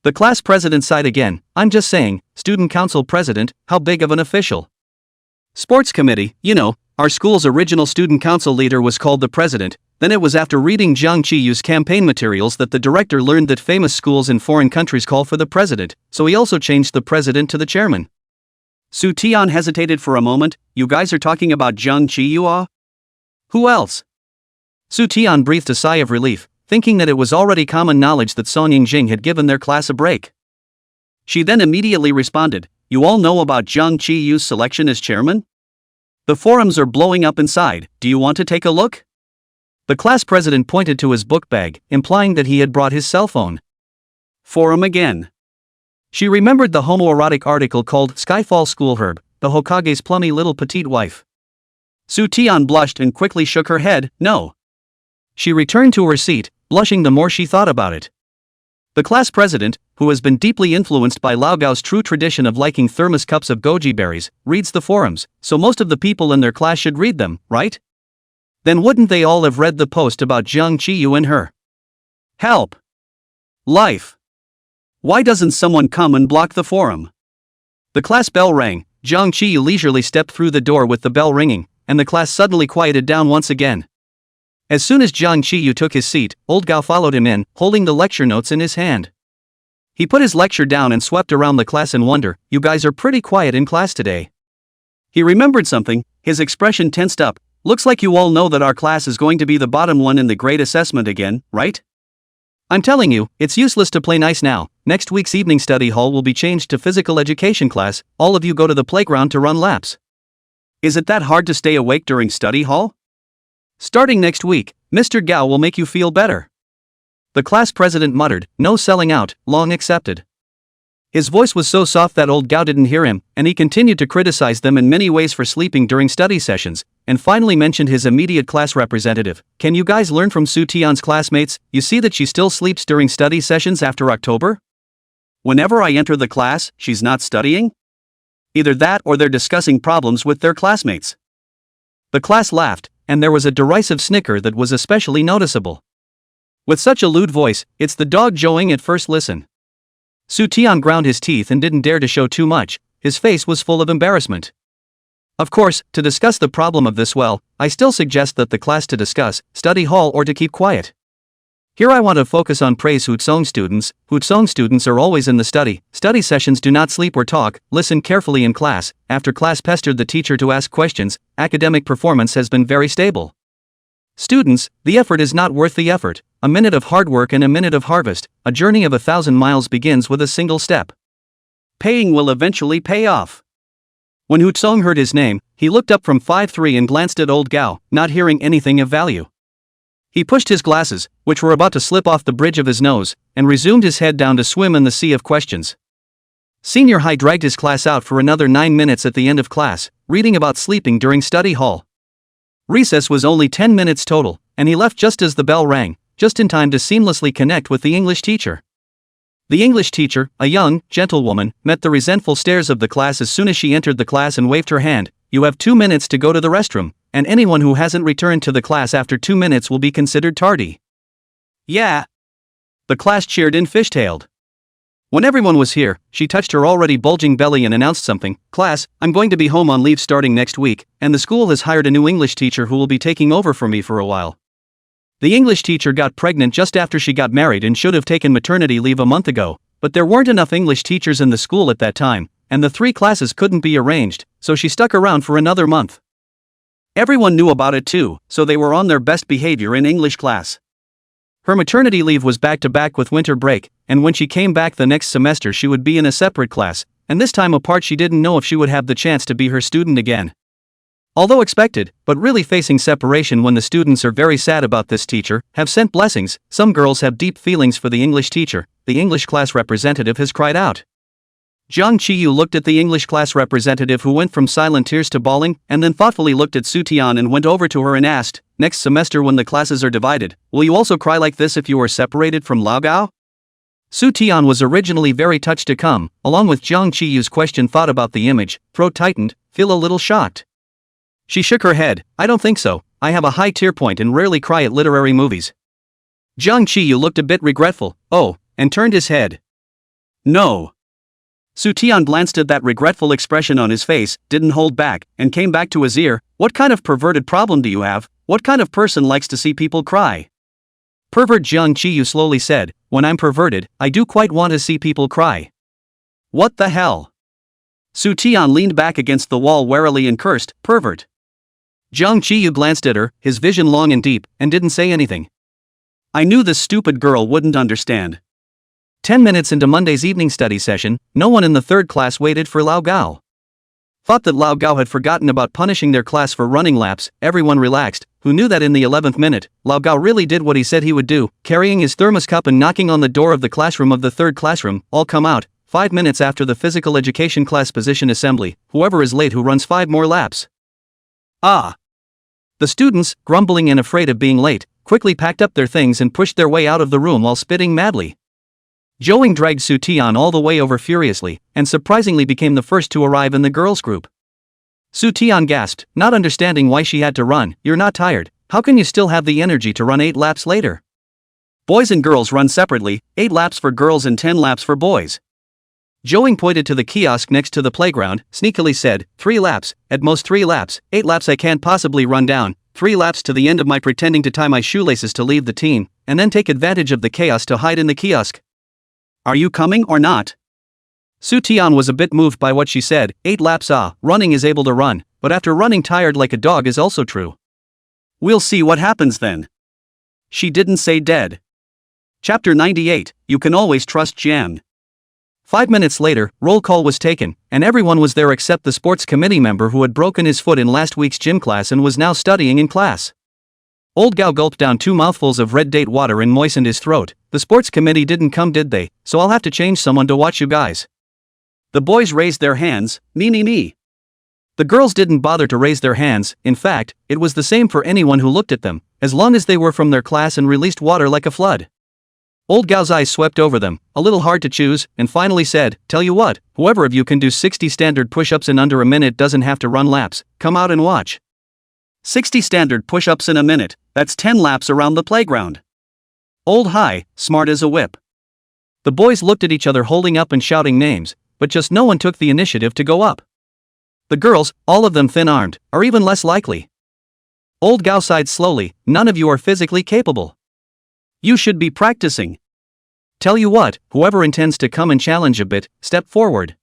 The class president sighed again. I'm just saying, student council president, how big of an official? Sports committee, you know, our school's original student council leader was called the president. Then it was after reading Jiang Qiyu's campaign materials that the director learned that famous schools in foreign countries call for the president, so he also changed the president to the chairman. Su Tian hesitated for a moment. You guys are talking about Jiang Qiyu? Who else? Su Tian breathed a sigh of relief, thinking that it was already common knowledge that Song Yingjing had given their class a break. She then immediately responded, you all know about Jiang Qiyu's selection as chairman? The forums are blowing up inside, do you want to take a look? The class president pointed to his book bag, implying that he had brought his cell phone. Forum again. She remembered the homoerotic article called Skyfall Schoolherb, the Hokage's plummy little petite wife. Su Tian blushed and quickly shook her head, no. She returned to her seat, blushing the more she thought about it. The class president, who has been deeply influenced by Lao Gao's true tradition of liking thermos cups of goji berries, reads the forums, so most of the people in their class should read them, right? Then wouldn't they all have read the post about Jiang Qiyu and her? Help! Life! Why doesn't someone come and block the forum? The class bell rang. Jiang Qiyu leisurely stepped through the door with the bell ringing, and the class suddenly quieted down once again. As soon as Jiang Qiyu took his seat, old Gao followed him in, holding the lecture notes in his hand. He put his lecture down and swept around the class in wonder. You guys are pretty quiet in class today. He remembered something, his expression tensed up. Looks like you all know that our class is going to be the bottom one in the grade assessment again, right? I'm telling you, it's useless to play nice now. Next week's evening study hall will be changed to physical education class. All of you go to the playground to run laps. Is it that hard to stay awake during study hall? Starting next week, Mr. Gao will make you feel better. The class president muttered, no selling out, long accepted. His voice was so soft that old Gao didn't hear him, and he continued to criticize them in many ways for sleeping during study sessions, and finally mentioned his immediate class representative. Can you guys learn from Su Tian's classmates? You see that she still sleeps during study sessions after October? Whenever I enter the class, she's not studying? Either that or they're discussing problems with their classmates. The class laughed, and there was a derisive snicker that was especially noticeable. With such a lewd voice, it's the dog jowing at first listen. Su Tian ground his teeth and didn't dare to show too much. His face was full of embarrassment. Of course, to discuss the problem of this, well, I still suggest that the class to discuss, study hall or to keep quiet. Here I want to focus on praise Hutsong students. Hutsong students are always in the study sessions, do not sleep or talk, listen carefully in class. After class pestered the teacher to ask questions, academic performance has been very stable. Students, the effort is not worth the effort. A minute of hard work and a minute of harvest. A journey of 1,000 miles begins with a single step. Paying will eventually pay off. When Hutsong heard his name, he looked up from 5-3 and glanced at old Gao, not hearing anything of value. He pushed his glasses, which were about to slip off the bridge of his nose, and resumed his head down to swim in the sea of questions. Senior High dragged his class out for another 9 minutes at the end of class, reading about sleeping during study hall. Recess was only 10 minutes total, and he left just as the bell rang, just in time to seamlessly connect with the English teacher. The English teacher, a young, gentle woman, met the resentful stares of the class as soon as she entered the class and waved her hand. You have 2 minutes to go to the restroom, and anyone who hasn't returned to the class after 2 minutes will be considered tardy. Yeah. The class cheered and fishtailed. When everyone was here, she touched her already bulging belly and announced something. Class, I'm going to be home on leave starting next week, and the school has hired a new English teacher who will be taking over for me for a while. The English teacher got pregnant just after she got married and should have taken maternity leave a month ago, but there weren't enough English teachers in the school at that time, and the 3 classes couldn't be arranged, so she stuck around for another month. Everyone knew about it too, so they were on their best behavior in English class. Her maternity leave was back-to-back with winter break, and when she came back the next semester she would be in a separate class, and this time apart she didn't know if she would have the chance to be her student again. Although expected, but really facing separation when the students are very sad about this teacher, have sent blessings. Some girls have deep feelings for the English teacher. The English class representative has cried out. Jiang Qiyu looked at the English class representative, who went from silent tears to bawling, and then thoughtfully looked at Su Tian and went over to her and asked, next semester when the classes are divided, will you also cry like this if you are separated from Lao Gao? Su Tian was originally very touched to come, along with Jiang Qiyu's question thought about the image, throat tightened, feel a little shocked. She shook her head. I don't think so. I have a high tear point and rarely cry at literary movies. Jiang Qiyu looked a bit regretful, oh, and turned his head. No. Su Tian glanced at that regretful expression on his face, didn't hold back, and came back to his ear. What kind of perverted problem do you have? What kind of person likes to see people cry? Pervert, Jiang Qiyu slowly said, when I'm perverted, I do quite want to see people cry. What the hell? Su Tian leaned back against the wall warily and cursed, pervert. Jiang Qiyu glanced at her, his vision long and deep, and didn't say anything. I knew this stupid girl wouldn't understand. 10 minutes into Monday's evening study session, no one in the third class waited for Lao Gao. Thought that Lao Gao had forgotten about punishing their class for running laps. Everyone relaxed, who knew that in the 11th minute, Lao Gao really did what he said he would do, carrying his thermos cup and knocking on the door of the classroom of the third classroom. All come out, 5 minutes after the physical education class position assembly, whoever is late who runs 5 more laps. Ah! The students, grumbling and afraid of being late, quickly packed up their things and pushed their way out of the room while spitting madly. Zhouing dragged Su Tian all the way over furiously, and surprisingly became the first to arrive in the girls' group. Su Tian gasped, not understanding why she had to run. You're not tired, how can you still have the energy to run 8 laps later? Boys and girls run separately, 8 laps for girls and 10 laps for boys. Zhouing pointed to the kiosk next to the playground, sneakily said, 3 laps, at most 3 laps, 8 laps I can't possibly run down, 3 laps to the end of my pretending to tie my shoelaces to leave the team, and then take advantage of the chaos to hide in the kiosk. Are you coming or not? Su Tian was a bit moved by what she said. 8 laps, running is able to run, but after running tired like a dog is also true. We'll see what happens then. She didn't say dead. Chapter 98, You Can Always Trust Jian. 5 minutes later, roll call was taken, and everyone was there except the sports committee member who had broken his foot in last week's gym class and was now studying in class. Old Gao gulped down 2 mouthfuls of red date water and moistened his throat. The sports committee didn't come, did they? So I'll have to change someone to watch you guys. The boys raised their hands, me. The girls didn't bother to raise their hands. In fact, it was the same for anyone who looked at them, as long as they were from their class and released water like a flood. Old Gao's eyes swept over them, a little hard to choose, and finally said, tell you what, whoever of you can do 60 standard push-ups in under a minute doesn't have to run laps, come out and watch. 60 standard push-ups in a minute, that's 10 laps around the playground. Old Hai, smart as a whip. The boys looked at each other holding up and shouting names, but just no one took the initiative to go up. The girls, all of them thin-armed, are even less likely. Old Gao sighed slowly, none of you are physically capable. You should be practicing. Tell you what, whoever intends to come and challenge a bit, step forward.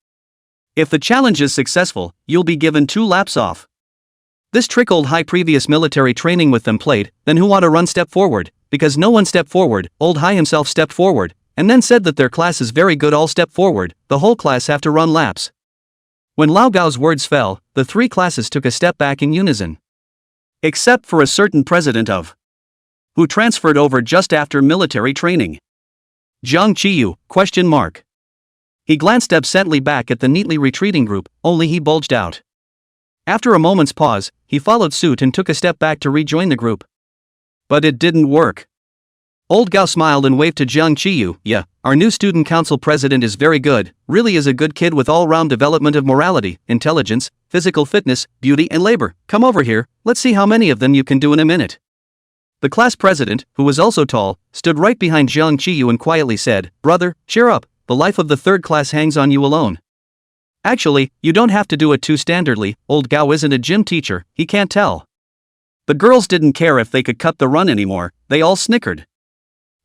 If the challenge is successful, you'll be given 2 laps off. This trick Old Hai previous military training with them played. Then who ought to run step forward? Because no one stepped forward, Old Hai himself stepped forward, and then said that their class is very good, all step forward, the whole class have to run laps. When Lao Gao's words fell, the 3 classes took a step back in unison. Except for a certain president of who transferred over just after military training. Jiang Qiyu, ? He glanced absently back at the neatly retreating group, only he bulged out. After a moment's pause, he followed suit and took a step back to rejoin the group. But it didn't work. Old Gao smiled and waved to Jiang Qiyu, yeah, our new student council president is very good, really is a good kid with all-round development of morality, intelligence, physical fitness, beauty and labor, come over here, let's see how many of them you can do in a minute. The class president, who was also tall, stood right behind Jiang Qiyu and quietly said, brother, cheer up, the life of the third class hangs on you alone. Actually, you don't have to do it too standardly, Old Gao isn't a gym teacher, he can't tell. The girls didn't care if they could cut the run anymore, they all snickered.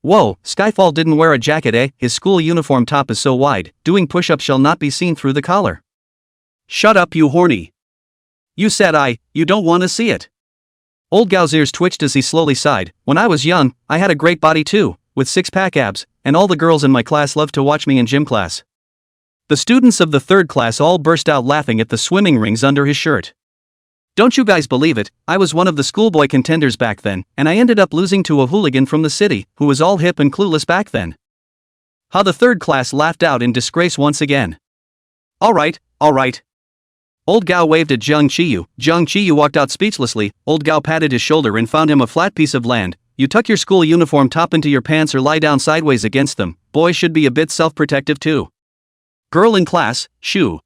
Whoa, Skyfall didn't wear a jacket, eh? His school uniform top is so wide, doing push-ups shall not be seen through the collar. Shut up, you horny. You said you don't want to see it. Old Gao's ears twitched as he slowly sighed, when I was young, I had a great body too, with 6-pack abs, and all the girls in my class loved to watch me in gym class. The students of the third class all burst out laughing at the swimming rings under his shirt. Don't you guys believe it, I was one of the schoolboy contenders back then, and I ended up losing to a hooligan from the city, who was all hip and clueless back then. How the third class laughed out in disgrace once again. Alright. Old Gao waved at Jiang Qiyu. Jiang Qiyu walked out speechlessly. Old Gao patted his shoulder and found him a flat piece of land. You tuck your school uniform top into your pants or lie down sideways against them. Boys should be a bit self-protective too. Girl in class, shoo.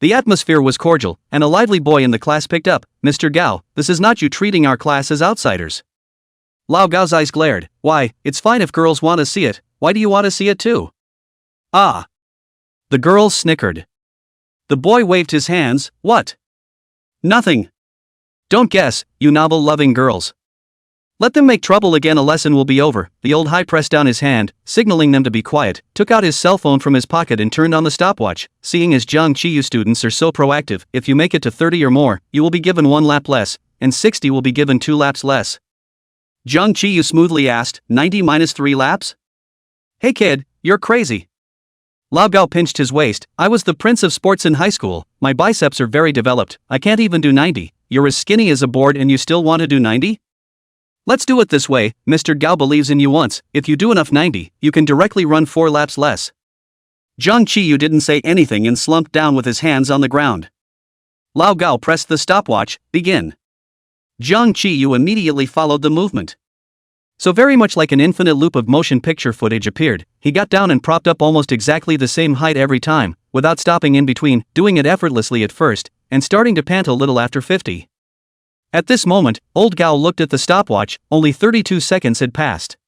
The atmosphere was cordial, and a lively boy in the class picked up, "Mr. Gao, this is not you treating our class as outsiders." Lao Gao's eyes glared. "Why, it's fine if girls want to see it, why do you want to see it too?" "Ah." The girls snickered. The boy waved his hands. "What?" "Nothing. Don't guess, you novel-loving girls. Let them make trouble again, a lesson will be over." The old high pressed down his hand, signaling them to be quiet, took out his cell phone from his pocket and turned on the stopwatch. "Seeing as Jiang Qiyu students are so proactive, if you make it to 30 or more, you will be given 1 lap less, and 60 will be given 2 laps less." Jiang Qiyu smoothly asked, 90 minus 3 laps? "Hey kid, you're crazy." Lao Gao pinched his waist. "I was the prince of sports in high school, my biceps are very developed, I can't even do 90, you're as skinny as a board and you still want to do 90? Let's do it this way, Mr. Gao believes in you once, if you do enough 90, you can directly run 4 laps less." Jiang Qiyu didn't say anything and slumped down with his hands on the ground. Lao Gao pressed the stopwatch. "Begin." Jiang Qiyu immediately followed the movement. So very much like an infinite loop of motion picture footage appeared, he got down and propped up almost exactly the same height every time, without stopping in between, doing it effortlessly at first, and starting to pant a little after 50. At this moment, old Gao looked at the stopwatch, only 32 seconds had passed.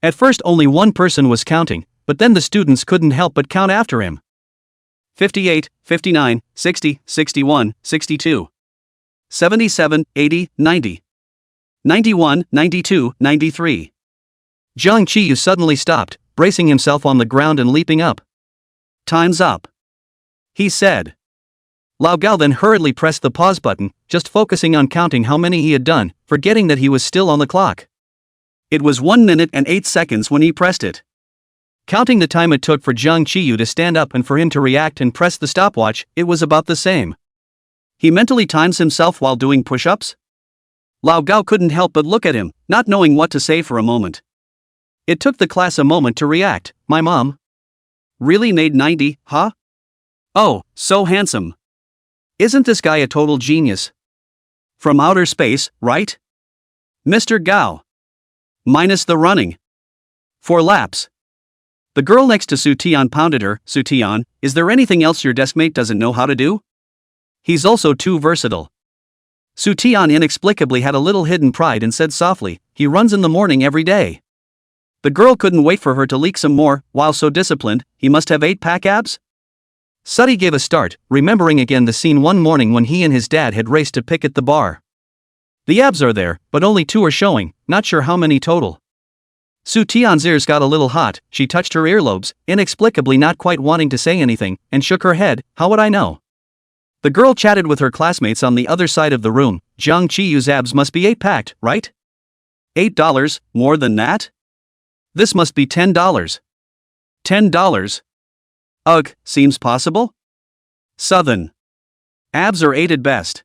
At first only one person was counting, but then the students couldn't help but count after him. 58, 59, 60, 61, 62. 77, 80, 90. 91, 92, 93. Jiang Qiyu suddenly stopped, bracing himself on the ground and leaping up. "Time's up," he said. Lao Gao then hurriedly pressed the pause button, just focusing on counting how many he had done, forgetting that he was still on the clock. It was 1 minute and 8 seconds when he pressed it. Counting the time it took for Jiang Qiyu to stand up and for him to react and press the stopwatch, it was about the same. He mentally times himself while doing push-ups? Lao Gao couldn't help but look at him, not knowing what to say for a moment. It took the class a moment to react. "My mom really made 90, huh? Oh, so handsome. Isn't this guy a total genius? From outer space, right? Mr. Gao. Minus the running. 4 laps. The girl next to Su Tian pounded her. "Su Tian, is there anything else your deskmate doesn't know how to do? He's also too versatile." Su Tian inexplicably had a little hidden pride and said softly, "He runs in the morning every day." The girl couldn't wait for her to leak some more. "While so disciplined, he must have 8-pack abs?" Suddy gave a start, remembering again the scene one morning when he and his dad had raced to pick at the bar. "The abs are there, but only 2 are showing, not sure how many total." Su Tian's ears got a little hot, she touched her earlobes, inexplicably not quite wanting to say anything, and shook her head. "How would I know?" The girl chatted with her classmates on the other side of the room. "Jiang Qiyu's abs must be 8-packed, right? $8, more than that? This must be $10. $10? Ugh, seems possible? Southern. Abs are 8 at best."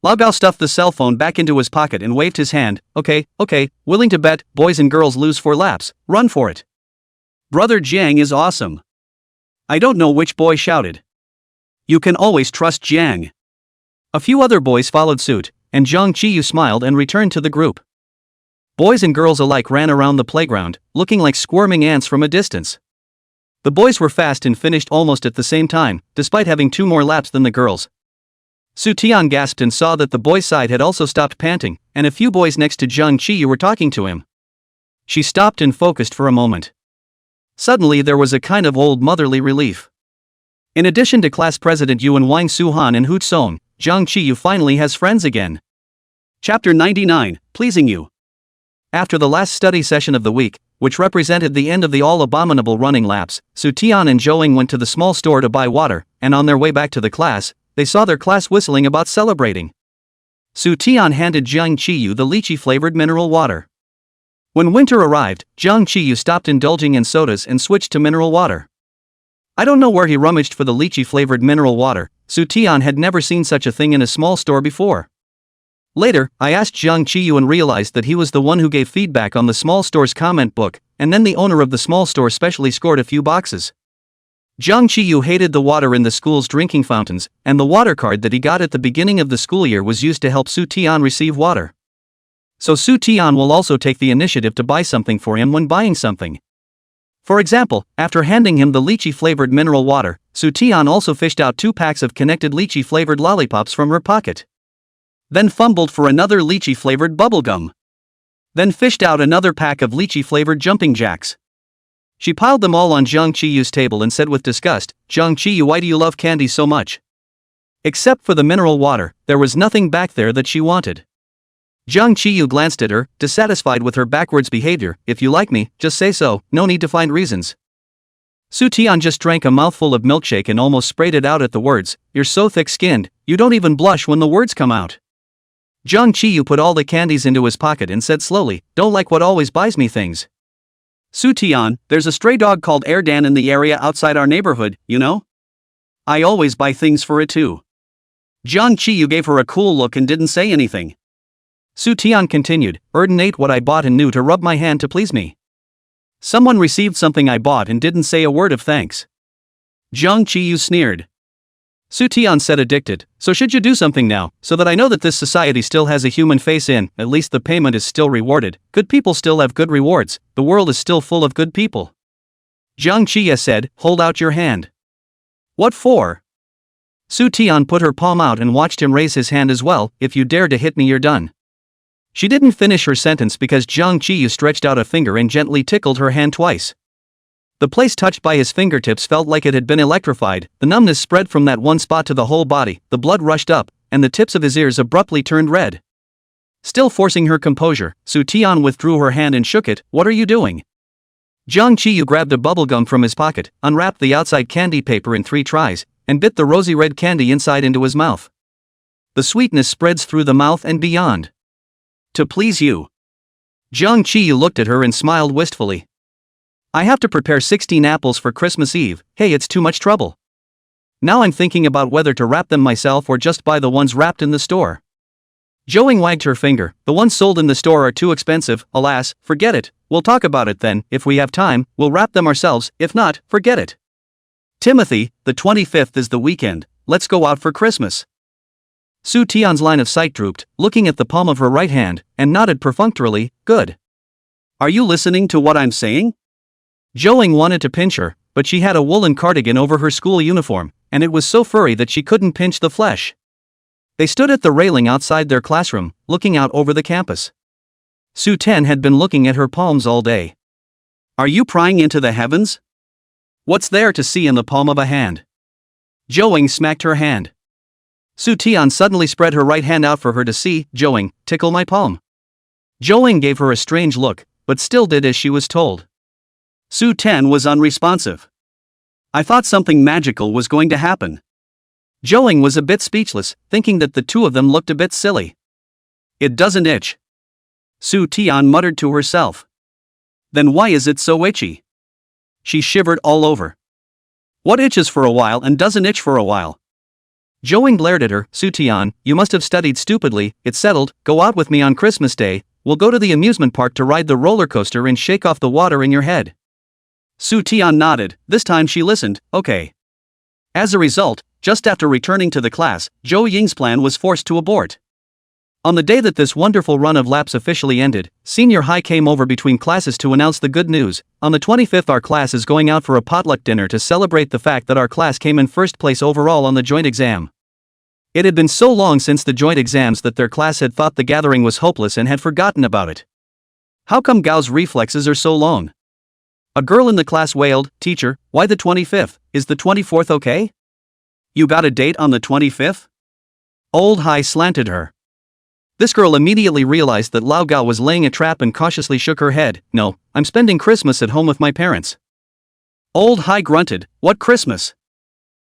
Lao Gao stuffed the cell phone back into his pocket and waved his hand. Okay, willing to bet, boys and girls lose 4 laps, run for it. Brother Jiang is awesome. I don't know which boy shouted. You can always trust Jiang. A few other boys followed suit, and Jiang Qiyu smiled and returned to the group. Boys and girls alike ran around the playground, looking like squirming ants from a distance. The boys were fast and finished almost at the same time, despite having 2 more laps than the girls. Su Tian gasped and saw that the boys' side had also stopped panting, and a few boys next to Jiang Qiyu were talking to him. She stopped and focused for a moment. Suddenly there was a kind of old motherly relief. In addition to class president Yuan Wang Suhan and Hu Song, Jiang Qiyu finally has friends again. Chapter 99, Pleasing You. After the last study session of the week, which represented the end of the all-abominable running laps, Su Tian and Zhou Ying went to the small store to buy water, and on their way back to the class, they saw their class whistling about celebrating. Su Tian handed Jiang Qiyu the lychee-flavored mineral water. When winter arrived, Jiang Qiyu stopped indulging in sodas and switched to mineral water. I don't know where he rummaged for the lychee-flavored mineral water. Su Tian had never seen such a thing in a small store before. Later, I asked Jiang Qiyu and realized that he was the one who gave feedback on the small store's comment book, and then the owner of the small store specially scored a few boxes. Jiang Qiyu hated the water in the school's drinking fountains, and the water card that he got at the beginning of the school year was used to help Su Tian receive water. So Su Tian will also take the initiative to buy something for him when buying something. For example, after handing him the lychee-flavored mineral water, Soo-tian also fished out 2 packs of connected lychee-flavored lollipops from her pocket. Then fumbled for another lychee-flavored bubblegum. Then fished out another pack of lychee-flavored jumping jacks. She piled them all on Jiang Qiyu's table and said with disgust, "Jiang Qiyu, why do you love candy so much?" Except for the mineral water, there was nothing back there that she wanted. Jiang Qiyu glanced at her, dissatisfied with her backwards behavior. "If you like me, just say so, no need to find reasons." Soo-tian just drank a mouthful of milkshake and almost sprayed it out at the words, "You're so thick-skinned, you don't even blush when the words come out." Jiang Qiyu put all the candies into his pocket and said slowly, "Don't like what always buys me things. Soo-tian, there's a stray dog called Erdan in the area outside our neighborhood, you know? I always buy things for it too." Jiang Qiyu gave her a cool look and didn't say anything. Soo-tian continued, "Erdan ate what I bought and knew to rub my hand to please me. Someone received something I bought and didn't say a word of thanks." Jiang Qiyu sneered. Soo-tian said, addicted, "So should you do something now, so that I know that this society still has a human face in, at least the payment is still rewarded, good people still have good rewards, the world is still full of good people." Jiang Qiyu said, "Hold out your hand." "What for?" Soo-tian put her palm out and watched him raise his hand as well. "If you dare to hit me, you're done." She didn't finish her sentence because Jiang Qiyu stretched out a finger and gently tickled her hand twice. The place touched by his fingertips felt like it had been electrified, the numbness spread from that one spot to the whole body, the blood rushed up, and the tips of his ears abruptly turned red. Still forcing her composure, Soo-tian withdrew her hand and shook it. "What are you doing?" Jiang Qiyu grabbed a bubblegum from his pocket, unwrapped the outside candy paper in 3 tries, and bit the rosy red candy inside into his mouth. The sweetness spreads through the mouth and beyond. "To please you." Jiang Qiyu looked at her and smiled wistfully. "I have to prepare 16 apples for Christmas Eve. Hey, it's too much trouble. Now I'm thinking about whether to wrap them myself or just buy the ones wrapped in the store." Joing wagged her finger. "The ones sold in the store are too expensive, alas, forget it. We'll talk about it then. If we have time, we'll wrap them ourselves, if not, forget it. Timothy, the 25th is the weekend, let's go out for Christmas." Soo-tian's line of sight drooped, looking at the palm of her right hand, and nodded perfunctorily, "Good. Are you listening to what I'm saying?" Joing wanted to pinch her, but she had a woolen cardigan over her school uniform, and it was so furry that she couldn't pinch the flesh. They stood at the railing outside their classroom, looking out over the campus. Soo-tian had been looking at her palms all day. "Are you prying into the heavens? What's there to see in the palm of a hand?" Joing smacked her hand. Soo-tian suddenly spread her right hand out for her to see. "Joing, tickle my palm." Joing gave her a strange look, but still did as she was told. Soo-tian was unresponsive. "I thought something magical was going to happen." Joing was a bit speechless, thinking that the two of them looked a bit silly. "It doesn't itch." Soo-tian muttered to herself. "Then why is it so itchy?" She shivered all over. "What itches for a while and doesn't itch for a while?" Joing glared at her. "Soo-tian, you must have studied stupidly. It's settled, go out with me on Christmas Day, we'll go to the amusement park to ride the roller coaster and shake off the water in your head." Soo-tian nodded, this time she listened, "Okay." As a result, just after returning to the class, Zhou Ying's plan was forced to abort. On the day that this wonderful run of laps officially ended, Senior High came over between classes to announce the good news. On the 25th our class is going out for a potluck dinner to celebrate the fact that our class came in first place overall on the joint exam. It had been so long since the joint exams that their class had thought the gathering was hopeless and had forgotten about it. How come Gao's reflexes are so long? A girl in the class wailed, "Teacher, why the 25th, is the 24th okay? You got a date on the 25th? Old Hai slanted her. This girl immediately realized that Lao Gao was laying a trap and cautiously shook her head. "No, I'm spending Christmas at home with my parents." Old Hai grunted, "What Christmas?"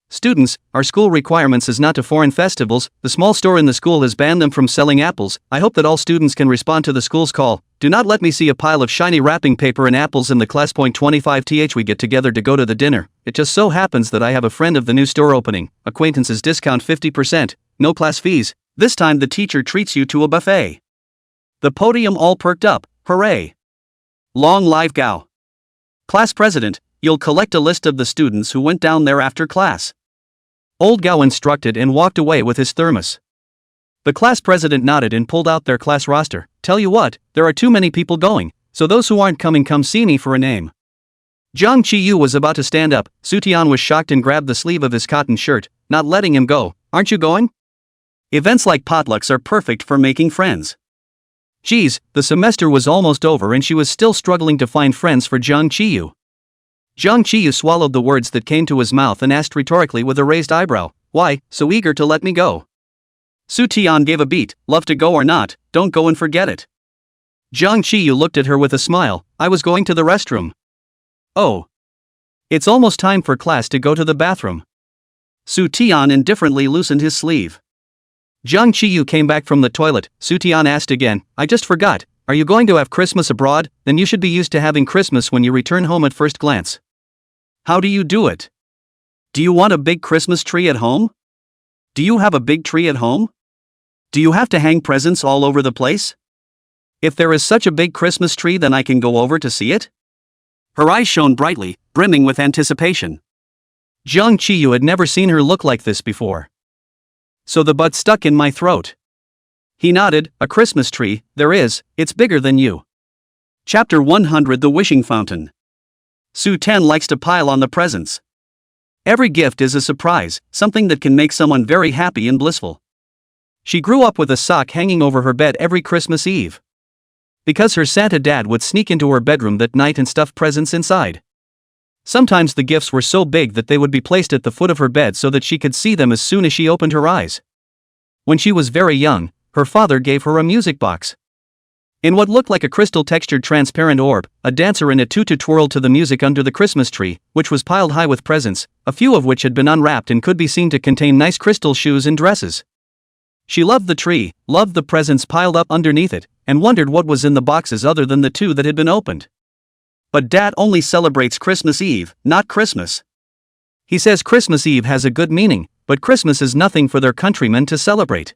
"Students, our school requirements is not to foreign festivals, the small store in the school has banned them from selling apples. I hope that all students can respond to the school's call. Do not let me see a pile of shiny wrapping paper and apples in the class. 25th we get together to go to the dinner. It just so happens that I have a friend of the new store opening, acquaintances discount 50%, no class fees. This time the teacher treats you to a buffet." The podium all perked up, hooray! Long live Gao. Class president, you'll collect a list of the students who went down there after class. Old Gao instructed and walked away with his thermos. The class president nodded and pulled out their class roster. "Tell you what, there are too many people going, so those who aren't coming come see me for a name." Jang Chi-yu was about to stand up. Soo-tian was shocked and grabbed the sleeve of his cotton shirt, not letting him go. Aren't you going? Events like potlucks are perfect for making friends. Geez, the semester was almost over and she was still struggling to find friends for Jang Chi-yu. Jang Chi-yu swallowed the words that came to his mouth and asked rhetorically with a raised eyebrow, why, so eager to let me go? Soo-tian gave a beat, love to go or not, don't go and forget it. Jang Chi-yu looked at her with a smile, I was going to the restroom. Oh. It's almost time for class to go to the bathroom. Soo-tian indifferently loosened his sleeve. Jang Chi-yu came back from the toilet. Soo-tian asked again, I just forgot, are you going to have Christmas abroad? Then you should be used to having Christmas when you return home at first glance. How do you do it? Do you want a big Christmas tree at home? Do you have a big tree at home? Do you have to hang presents all over the place? If there is such a big Christmas tree, then I can go over to see it? Her eyes shone brightly, brimming with anticipation. Jang Chi-yu had never seen her look like this before. So the butt stuck in my throat. He nodded, a Christmas tree, there is, it's bigger than you. Chapter 100 The Wishing Fountain. Soo-ten likes to pile on the presents. Every gift is a surprise, something that can make someone very happy and blissful. She grew up with a sock hanging over her bed every Christmas Eve. Because her Santa dad would sneak into her bedroom that night and stuff presents inside. Sometimes the gifts were so big that they would be placed at the foot of her bed so that she could see them as soon as she opened her eyes. When she was very young, her father gave her a music box. In what looked like a crystal-textured transparent orb, a dancer in a tutu twirled to the music under the Christmas tree, which was piled high with presents, a few of which had been unwrapped and could be seen to contain nice crystal shoes and dresses. She loved the tree, loved the presents piled up underneath it, and wondered what was in the boxes other than the two that had been opened. But Dad only celebrates Christmas Eve, not Christmas. He says Christmas Eve has a good meaning, but Christmas is nothing for their countrymen to celebrate.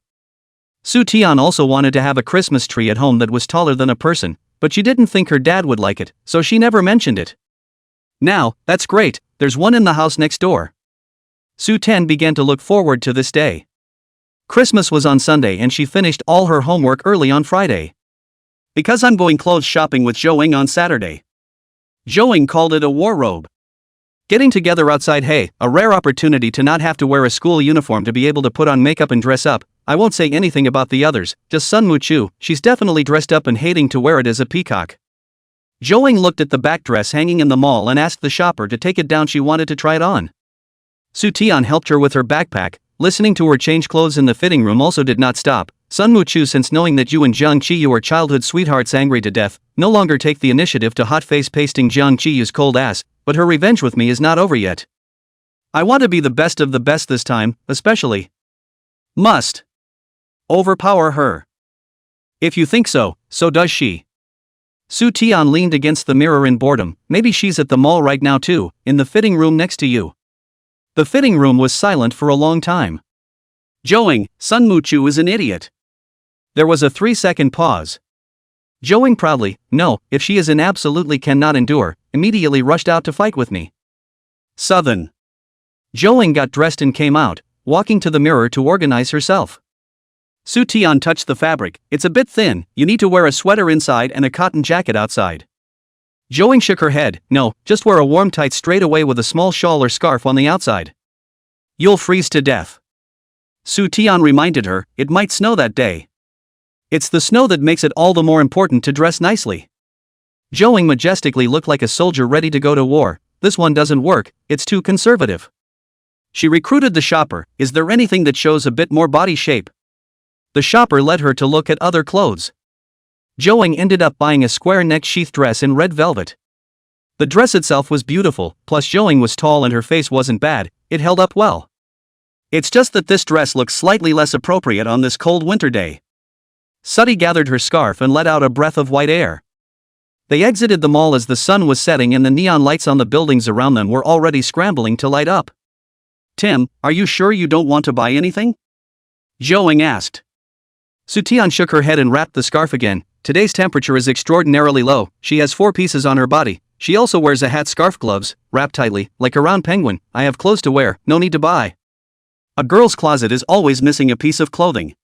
Soo-tian also wanted to have a Christmas tree at home that was taller than a person, but she didn't think her dad would like it, so she never mentioned it. Now, that's great, there's one in the house next door. Soo-ten began to look forward to this day. Christmas was on Sunday and she finished all her homework early on Friday. Because I'm going clothes shopping with Joing on Saturday. Joing called it a wardrobe. Getting together outside, hey, a rare opportunity to not have to wear a school uniform to be able to put on makeup and dress up. I won't say anything about the others, just Sun Mu-chu, she's definitely dressed up and hating to wear it as a peacock. Joing looked at the back dress hanging in the mall and asked the shopper to take it down, she wanted to try it on. Soo-tian helped her with her backpack. Listening to her change clothes in the fitting room also did not stop. Sun Mu-chu, since knowing that you and Jang Chi-yu are childhood sweethearts angry to death, no longer take the initiative to hot-face pasting Jang Chi-yu's cold ass, but her revenge with me is not over yet. I want to be the best of the best this time, especially. Must. Overpower her. If you think so, so does she. Soo-tian leaned against the mirror in boredom, maybe she's at the mall right now too, in the fitting room next to you. The fitting room was silent for a long time. Joing, Sun Mu-chu is an idiot. There was a 3-second pause. Joing proudly, no, if she is an absolutely cannot endure, immediately rushed out to fight with me. Southern. Joing got dressed and came out, walking to the mirror to organize herself. Soo-tian touched the fabric, it's a bit thin, you need to wear a sweater inside and a cotton jacket outside. Joing shook her head, no, just wear a warm tight straight away with a small shawl or scarf on the outside. You'll freeze to death. Soo-tian reminded her, it might snow that day. It's the snow that makes it all the more important to dress nicely. Joing majestically looked like a soldier ready to go to war. This one doesn't work, it's too conservative. She recruited the shopper, is there anything that shows a bit more body shape? The shopper led her to look at other clothes. Joing ended up buying a square neck sheath dress in red velvet. The dress itself was beautiful, plus Joing was tall and her face wasn't bad, it held up well. It's just that this dress looks slightly less appropriate on this cold winter day. Sooty gathered her scarf and let out a breath of white air. They exited the mall as the sun was setting and the neon lights on the buildings around them were already scrambling to light up. Tim, are you sure you don't want to buy anything? Joing asked. Soo-tian shook her head and wrapped the scarf again. Today's temperature is extraordinarily low, she has 4 pieces on her body. She also wears a hat, scarf, gloves, wrapped tightly, like a round penguin. I have clothes to wear, no need to buy. A girl's closet is always missing a piece of clothing.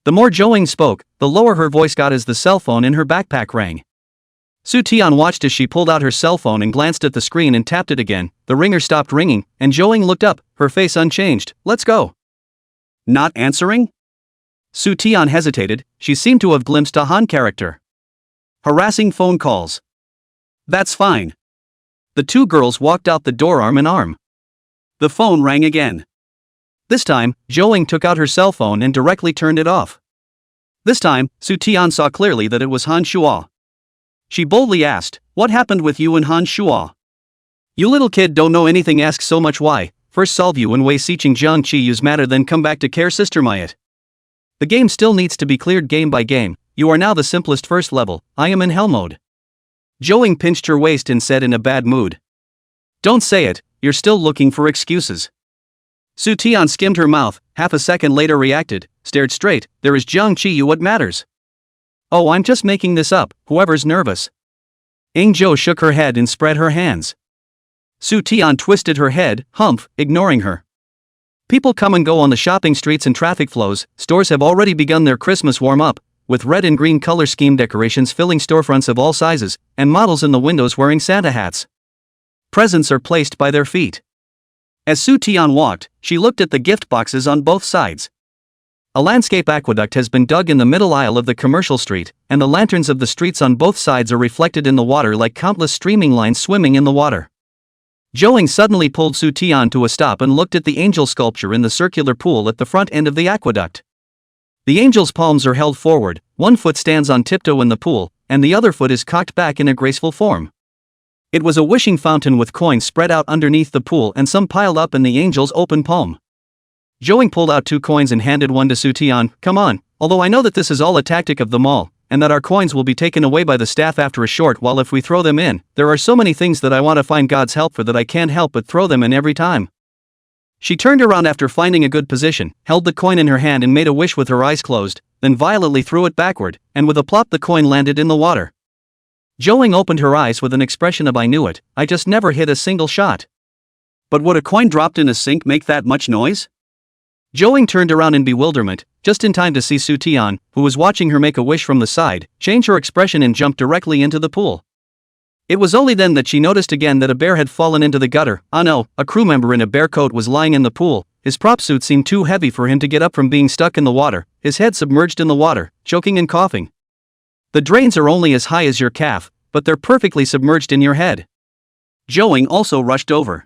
The more Joing spoke, the lower her voice got as the cell phone in her backpack rang. Su Tian watched as she pulled out her cell phone and glanced at the screen and tapped it again. The ringer stopped ringing, and Joing looked up, her face unchanged. Let's go. Not answering? Su Tian hesitated, she seemed to have glimpsed a Han character. Harassing phone calls. That's fine. The two girls walked out the door arm in arm. The phone rang again. This time, Joing took out her cell phone and directly turned it off. This time, Su Tian saw clearly that it was Han Shuo. She boldly asked, "What happened with you and Han Shuo? You little kid don't know anything, ask so much why. First solve you and Wei Siqing Jiang Qi use matter, then come back to care sister Mayat. The game still needs to be cleared game by game. You are now the simplest first level. I am in hell mode." Joing pinched her waist and said in a bad mood. "Don't say it, you're still looking for excuses." Su Tian skimmed her mouth, half a second later reacted, stared straight, "There is Jiang Qi you what matters." "Oh, I'm just making this up, whoever's nervous." Ing Zhou shook her head and spread her hands. Su Tian twisted her head, humph, ignoring her. People come and go on the shopping streets and traffic flows. Stores have already begun their Christmas warm-up, with red and green color scheme decorations filling storefronts of all sizes, and models in the windows wearing Santa hats. Presents are placed by their feet. As Su Tian walked, she looked at the gift boxes on both sides. A landscape aqueduct has been dug in the middle aisle of the commercial street, and the lanterns of the streets on both sides are reflected in the water like countless streaming lines swimming in the water. Joing suddenly pulled Su Tian to a stop and looked at the angel sculpture in the circular pool at the front end of the aqueduct. The angel's palms are held forward, one foot stands on tiptoe in the pool, and the other foot is cocked back in a graceful form. It was a wishing fountain with coins spread out underneath the pool and some piled up in the angel's open palm. Joing pulled out 2 coins and handed one to Su Tian. "Come on, although I know that this is all a tactic of the mall, and that our coins will be taken away by the staff after a short while if we throw them in, there are so many things that I want to find God's help for that I can't help but throw them in every time." She turned around after finding a good position, held the coin in her hand and made a wish with her eyes closed, then violently threw it backward, and with a plop the coin landed in the water. Joing opened her eyes with an expression of "I knew it, I just never hit a single shot." But would a coin dropped in a sink make that much noise? Joing turned around in bewilderment, just in time to see Su Tian, who was watching her make a wish from the side, change her expression and jump directly into the pool. It was only then that she noticed again that a bear had fallen into the gutter. Ah no, a crew member in a bear coat was lying in the pool. His prop suit seemed too heavy for him to get up from being stuck in the water, his head submerged in the water, choking and coughing. The drains are only as high as your calf, but they're perfectly submerged in your head. Joing also rushed over.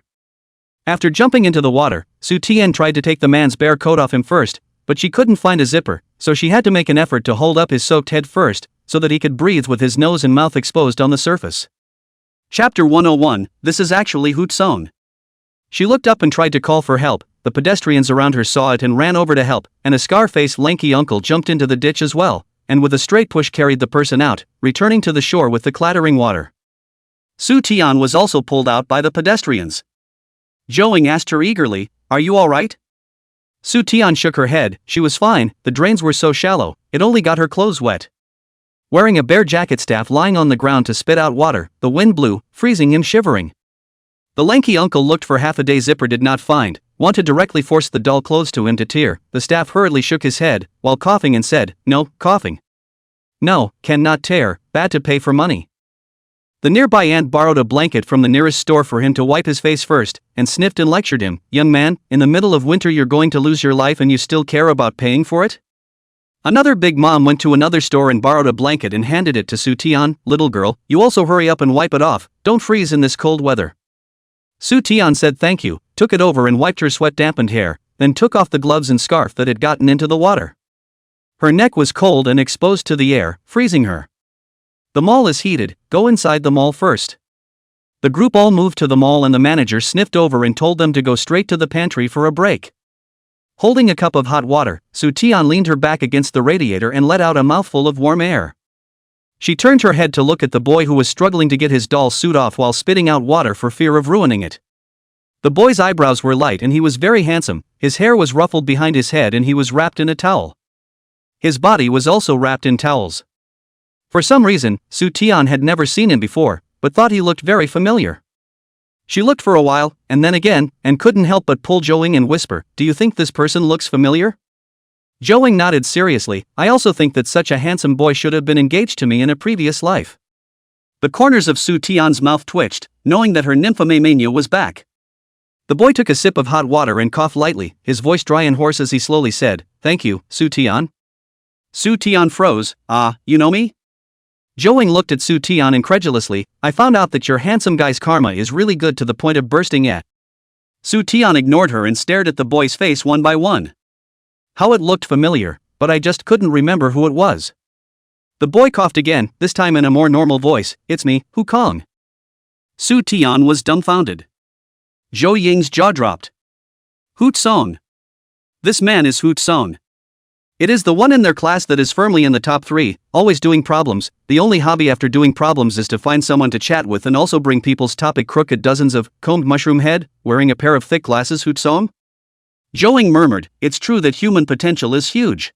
After jumping into the water, Su Tian tried to take the man's bare coat off him first, but she couldn't find a zipper, so she had to make an effort to hold up his soaked head first, so that he could breathe with his nose and mouth exposed on the surface. Chapter 101, This is actually Hoot-Song. She looked up and tried to call for help. The pedestrians around her saw it and ran over to help, and a scar-faced lanky uncle jumped into the ditch as well, and with a straight push carried the person out, returning to the shore with the clattering water. Su Tian was also pulled out by the pedestrians. Joing asked her eagerly, "Are you alright?" Su Tian shook her head. She was fine, the drains were so shallow, it only got her clothes wet. Wearing a bare jacket, staff lying on the ground to spit out water, the wind blew, freezing him shivering. The lanky uncle looked for half a day, zipper did not find, wanted directly forced the dull clothes to him to tear. The staff hurriedly shook his head, while coughing and said, "No, coughing. No, cannot tear, bad to pay for money." The nearby aunt borrowed a blanket from the nearest store for him to wipe his face first, and sniffed and lectured him, "Young man, in the middle of winter you're going to lose your life and you still care about paying for it?" Another big mom went to another store and borrowed a blanket and handed it to Su Tian. "Little girl, you also hurry up and wipe it off, don't freeze in this cold weather." Su Tian said thank you, took it over and wiped her sweat-dampened hair, then took off the gloves and scarf that had gotten into the water. Her neck was cold and exposed to the air, freezing her. "The mall is heated, go inside the mall first." The group all moved to the mall and the manager sniffed over and told them to go straight to the pantry for a break. Holding a cup of hot water, Su Tian leaned her back against the radiator and let out a mouthful of warm air. She turned her head to look at the boy who was struggling to get his doll suit off while spitting out water for fear of ruining it. The boy's eyebrows were light and he was very handsome, his hair was ruffled behind his head and he was wrapped in a towel. His body was also wrapped in towels. For some reason, Su Tian had never seen him before, but thought he looked very familiar. She looked for a while, and then again, and couldn't help but pull Joing and whisper, "Do you think this person looks familiar?" Joing nodded seriously. "I also think that such a handsome boy should have been engaged to me in a previous life." The corners of Su Tian's mouth twitched, knowing that her nymphomania was back. The boy took a sip of hot water and coughed lightly, his voice dry and hoarse as he slowly said, "Thank you, Su Tian." Su Tian froze. You know me? Zhou looked at Su Tian incredulously. "I found out that your handsome guy's karma is really good to the point of bursting at." Su Tian ignored her and stared at the boy's face one by one. How it looked familiar, but I just couldn't remember who it was. The boy coughed again, this time in a more normal voice. "It's me, Hu Kong." Su Tian was dumbfounded. Zhou Ying's jaw dropped. Hu Song. This man is Hu Song. It is the one in their class that is firmly in the top 3, always doing problems. The only hobby after doing problems is to find someone to chat with and also bring people's topic crooked dozens of combed mushroom head, wearing a pair of thick glasses. Hu Song? Zhou murmured, "It's true that human potential is huge.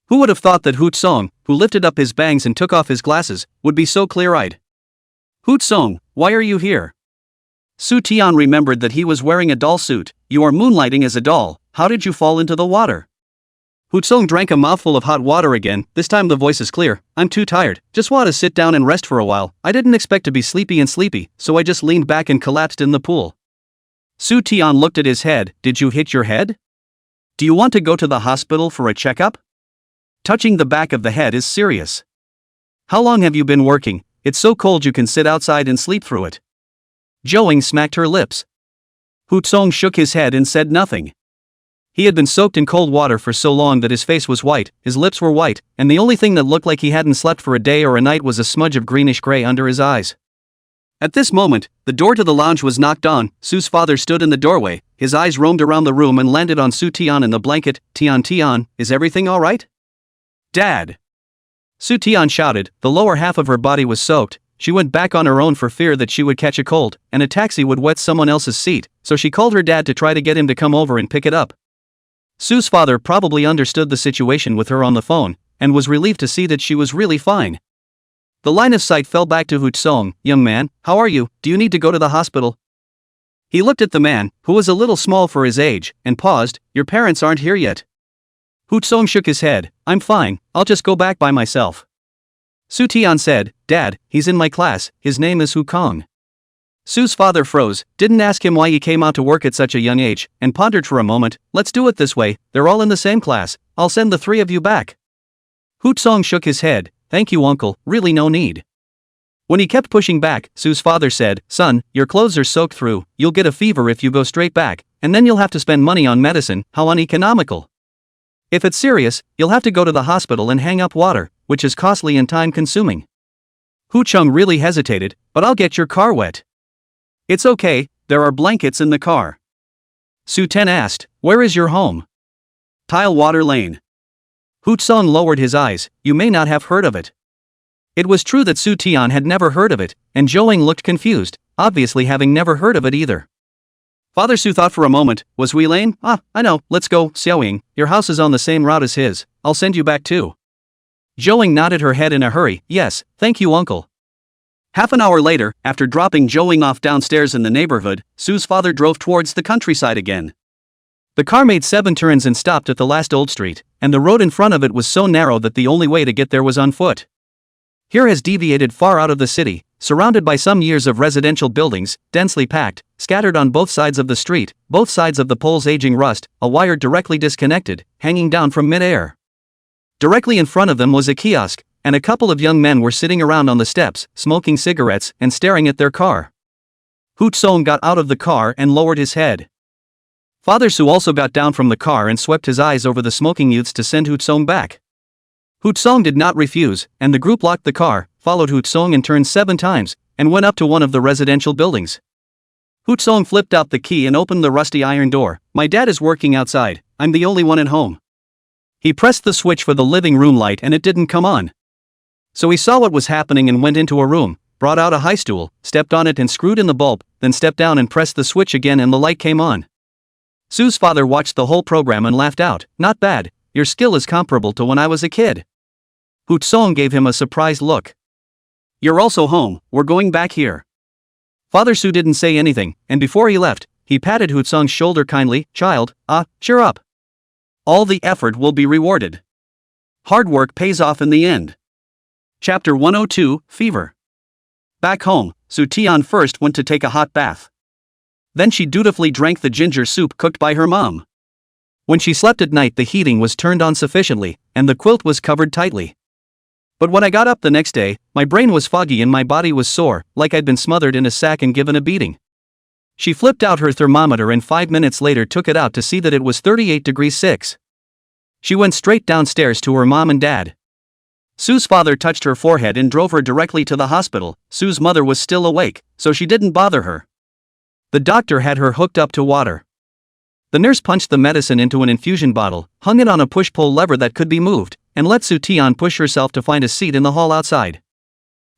Who would have thought that Hu Song, who lifted up his bangs and took off his glasses, would be so clear-eyed?" "Hu Song, why are you here?" Su Tian remembered that he was wearing a doll suit. "You are moonlighting as a doll. How did you fall into the water?" Hu Song drank a mouthful of hot water again, this time the voice is clear. "I'm too tired, just want to sit down and rest for a while. I didn't expect to be sleepy, so I just leaned back and collapsed in the pool." Su Tian looked at his head. "Did you hit your head? Do you want to go to the hospital for a checkup? Touching the back of the head is serious. How long have you been working? It's so cold you can sit outside and sleep through it." Zhou smacked her lips. Hu Song shook his head and said nothing. He had been soaked in cold water for so long that his face was white, his lips were white, and the only thing that looked like he hadn't slept for a day or a night was a smudge of greenish-gray under his eyes. At this moment, the door to the lounge was knocked on. Su's father stood in the doorway, his eyes roamed around the room and landed on Su Tian in the blanket. Tian, is everything alright?" "Dad!" Su Tian shouted, the lower half of her body was soaked. She went back on her own for fear that she would catch a cold, and a taxi would wet someone else's seat, so she called her dad to try to get him to come over and pick it up. Su's father probably understood the situation with her on the phone, and was relieved to see that she was really fine. The line of sight fell back to Hu Song. "Young man, how are you? Do you need to go to the hospital?" He looked at the man, who was a little small for his age, and paused. "Your parents aren't here yet?" Hu Song shook his head. "I'm fine, I'll just go back by myself." Su Tian said, "Dad, he's in my class, his name is Hu Kong." Su's father froze, didn't ask him why he came out to work at such a young age, and pondered for a moment. "Let's do it this way, they're all in the same class, I'll send the 3 of you back." Hu Song shook his head. "Thank you uncle, really no need." When he kept pushing back, Su's father said, "Son, your clothes are soaked through, you'll get a fever if you go straight back, and then you'll have to spend money on medicine. How uneconomical. If it's serious, you'll have to go to the hospital and hang up water, which is costly and time-consuming." Hu Chung really hesitated. "But I'll get your car wet." "It's okay, there are blankets in the car." Su Ten asked, "Where is your home?" "Tile Water Lane." Hu Song lowered his eyes. "You may not have heard of it." It was true that Su Tian had never heard of it, and Zhou looked confused, obviously having never heard of it either. Father Su thought for a moment. "Was Hui Lane? I know, let's go. Xiaoying, your house is on the same route as his, I'll send you back too." Zhou nodded her head in a hurry. "Yes, thank you uncle." Half an hour later, after dropping Zhou off downstairs in the neighborhood, Su's father drove towards the countryside again. The car made 7 turns and stopped at the last old street, and the road in front of it was so narrow that the only way to get there was on foot. Here has deviated far out of the city, surrounded by some years of residential buildings, densely packed, scattered on both sides of the street, both sides of the poles aging rust, a wire directly disconnected, hanging down from mid-air. Directly in front of them was a kiosk, and a couple of young men were sitting around on the steps, smoking cigarettes and staring at their car. Hu Song got out of the car and lowered his head. Father Su also got down from the car and swept his eyes over the smoking youths to send Hu Song back. Hu Song did not refuse, and the group locked the car, followed Hu Song and turned 7 times, and went up to one of the residential buildings. Hu Song flipped out the key and opened the rusty iron door. "My dad is working outside, I'm the only one at home." He pressed the switch for the living room light and it didn't come on. So he saw what was happening and went into a room, brought out a high stool, stepped on it and screwed in the bulb, then stepped down and pressed the switch again and the light came on. Su's father watched the whole program and laughed out. "Not bad, your skill is comparable to when I was a kid." Hu Song gave him a surprised look. "You're also home, we're going back here." Father Su didn't say anything, and before he left, he patted Hu Song's shoulder kindly. "Child, cheer up. All the effort will be rewarded. Hard work pays off in the end." Chapter 102, Fever. Back home, Soo Tian first went to take a hot bath. Then she dutifully drank the ginger soup cooked by her mom. When she slept at night, the heating was turned on sufficiently, and the quilt was covered tightly. But when I got up the next day, my brain was foggy and my body was sore, like I'd been smothered in a sack and given a beating. She flipped out her thermometer and 5 minutes later took it out to see that it was 38 degrees 6. She went straight downstairs to her mom and dad. Soo's father touched her forehead and drove her directly to the hospital. Soo's mother was still awake, so she didn't bother her. The doctor had her hooked up to water. The nurse punched the medicine into an infusion bottle, hung it on a push-pull lever that could be moved, and let Soo Tian push herself to find a seat in the hall outside.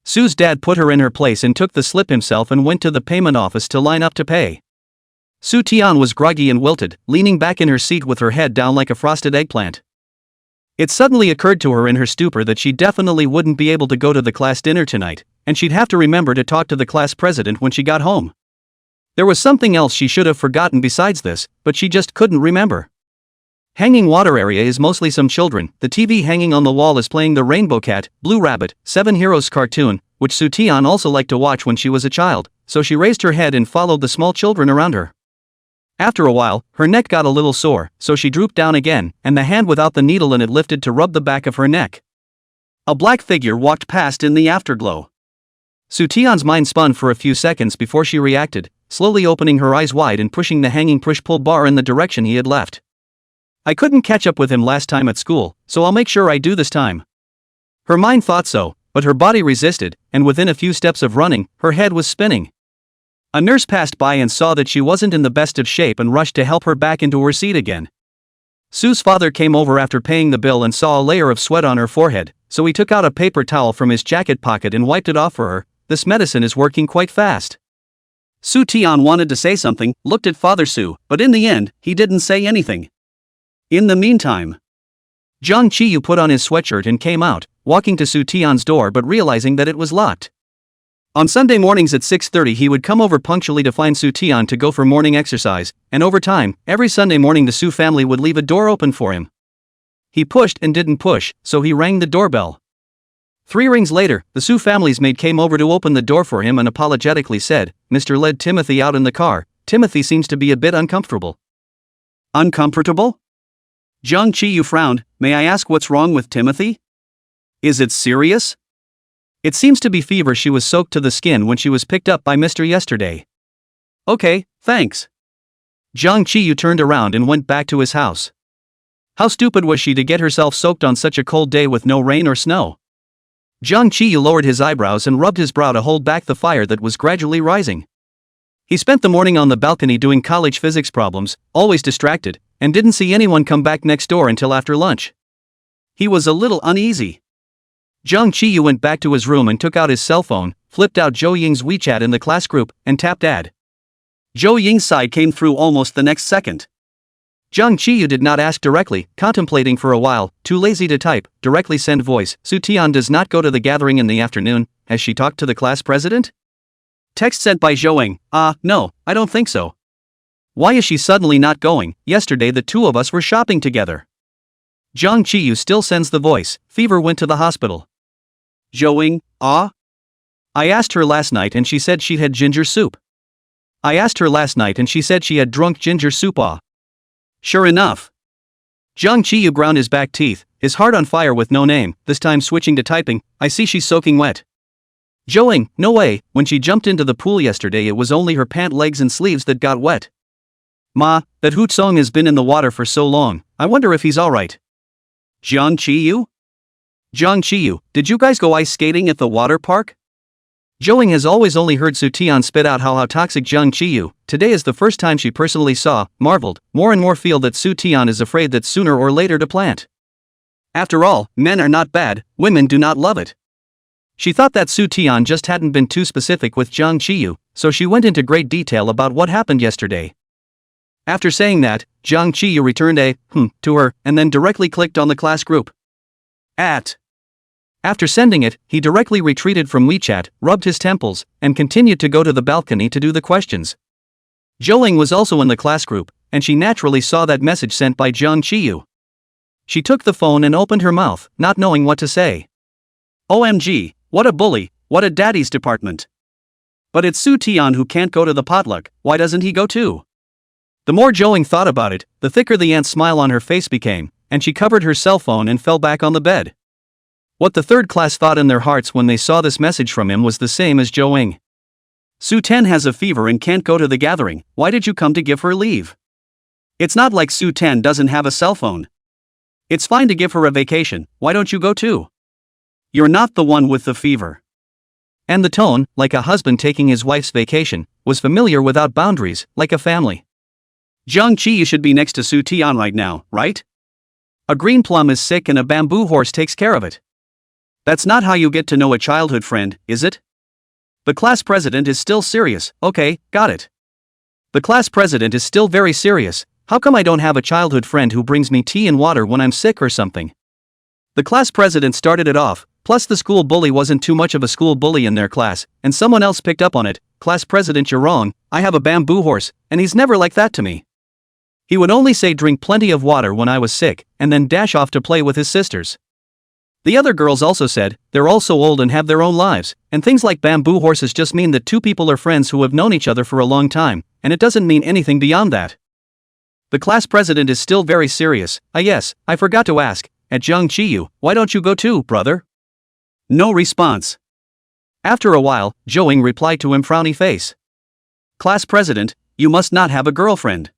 Soo's dad put her in her place and took the slip himself and went to the payment office to line up to pay. Soo Tian was groggy and wilted, leaning back in her seat with her head down like a frosted eggplant. It suddenly occurred to her in her stupor that she definitely wouldn't be able to go to the class dinner tonight, and she'd have to remember to talk to the class president when she got home. There was something else she should have forgotten besides this, but she just couldn't remember. Hanging water area is mostly some children. The TV hanging on the wall is playing the Rainbow Cat, Blue Rabbit, Seven Heroes cartoon, which Soo Tian also liked to watch when she was a child, so she raised her head and followed the small children around her. After a while, her neck got a little sore, so she drooped down again, and the hand without the needle in it lifted to rub the back of her neck. A black figure walked past in the afterglow. Soo Tian's mind spun for a few seconds before she reacted, slowly opening her eyes wide and pushing the hanging push-pull bar in the direction he had left. I couldn't catch up with him last time at school, so I'll make sure I do this time. Her mind thought so, but her body resisted, and within a few steps of running, her head was spinning. A nurse passed by and saw that she wasn't in the best of shape and rushed to help her back into her seat again. Soo's father came over after paying the bill and saw a layer of sweat on her forehead, so he took out a paper towel from his jacket pocket and wiped it off for her. This medicine is working quite fast. Soo Tian wanted to say something, looked at Father Soo, but in the end, he didn't say anything. In the meantime, Zhang Qiyu put on his sweatshirt and came out, walking to Soo Tian's door but realizing that it was locked. On Sunday mornings at 6:30 he would come over punctually to find Soo Tian to go for morning exercise, and over time, every Sunday morning the Soo family would leave a door open for him. He pushed and didn't push, so he rang the doorbell. 3 rings later, the Soo family's maid came over to open the door for him and apologetically said, "Mr. led Timothy out in the car. Timothy seems to be a bit uncomfortable." Uncomfortable? Zhang Qiyu frowned. "May I ask what's wrong with Timothy? Is it serious?" "It seems to be fever. She was soaked to the skin when she was picked up by Mr. yesterday." "Okay, thanks." Zhang Qiyu turned around and went back to his house. How stupid was she to get herself soaked on such a cold day with no rain or snow? Zhang Qiyu lowered his eyebrows and rubbed his brow to hold back the fire that was gradually rising. He spent the morning on the balcony doing college physics problems, always distracted, and didn't see anyone come back next door until after lunch. He was a little uneasy. Zhang Qiyu went back to his room and took out his cell phone, flipped out Zhou Ying's WeChat in the class group, and tapped add. Zhou Ying's side came through almost the next second. Zhang Qiyu did not ask directly, contemplating for a while, too lazy to type, directly send voice. Soo Tian does not go to the gathering in the afternoon. Has she talked to the class president? Text sent by Zhou Ying. No, I don't think so. Why is she suddenly not going? Yesterday the two of us were shopping together. Zhang Qiyu still sends the voice. Fever, went to the hospital. Zhou Ying, I asked her last night and she said she had ginger soup. I asked her last night and she said she had drunk ginger soup. Sure enough. Zhang Qiyu ground his back teeth, his heart on fire with no name, this time switching to typing. I see she's soaking wet. Zhou Ying, no way, when she jumped into the pool yesterday it was only her pant legs and sleeves that got wet. Ma, that Hoot Song has been in the water for so long, I wonder if he's alright. Zhang Qiyu? Zhang Qiyu, did you guys go ice skating at the water park? Zhou Ying has always only heard Soo Tian spit out how toxic Zhang Qiyu. Today is the first time she personally saw, marveled, more and more feel that Soo Tian is afraid that sooner or later to plant. After all, men are not bad, women do not love it. She thought that Soo Tian just hadn't been too specific with Zhang Qiyu, so she went into great detail about what happened yesterday. After saying that, Zhang Qiyu returned a to her, and then directly clicked on the class group. After sending it, he directly retreated from WeChat, rubbed his temples, and continued to go to the balcony to do the questions. Zhou Ying was also in the class group, and she naturally saw that message sent by Zhang Qiyu. She took the phone and opened her mouth, not knowing what to say. OMG, what a bully, what a daddy's department. But it's Soo Taeyeon who can't go to the potluck, why doesn't he go too? The more Joing thought about it, the thicker the aunt's smile on her face became, and she covered her cell phone and fell back on the bed. What the third class thought in their hearts when they saw this message from him was the same as Joing. Soo Ten has a fever and can't go to the gathering, why did you come to give her leave? It's not like Soo Ten doesn't have a cell phone. It's fine to give her a vacation, why don't you go too? You're not the one with the fever. And the tone, like a husband taking his wife's vacation, was familiar without boundaries, like a family. Jung Chi should be next to Soo Taeyeon right now, right? A green plum is sick and a bamboo horse takes care of it. That's not how you get to know a childhood friend, is it? The class president is still serious, okay, got it. The class president is still very serious, how come I don't have a childhood friend who brings me tea and water when I'm sick or something? The class president started it off, plus the school bully wasn't too much of a school bully in their class, and someone else picked up on it, class president you're wrong, I have a bamboo horse, and he's never like that to me. He would only say drink plenty of water when I was sick, and then dash off to play with his sisters. The other girls also said, they're all so old and have their own lives, and things like bamboo horses just mean that two people are friends who have known each other for a long time, and it doesn't mean anything beyond that. The class president is still very serious, yes, I forgot to ask, at Jung Chi-yu, why don't you go too, brother? No response. After a while, Joing replied to him frowny face. Class president, you must not have a girlfriend.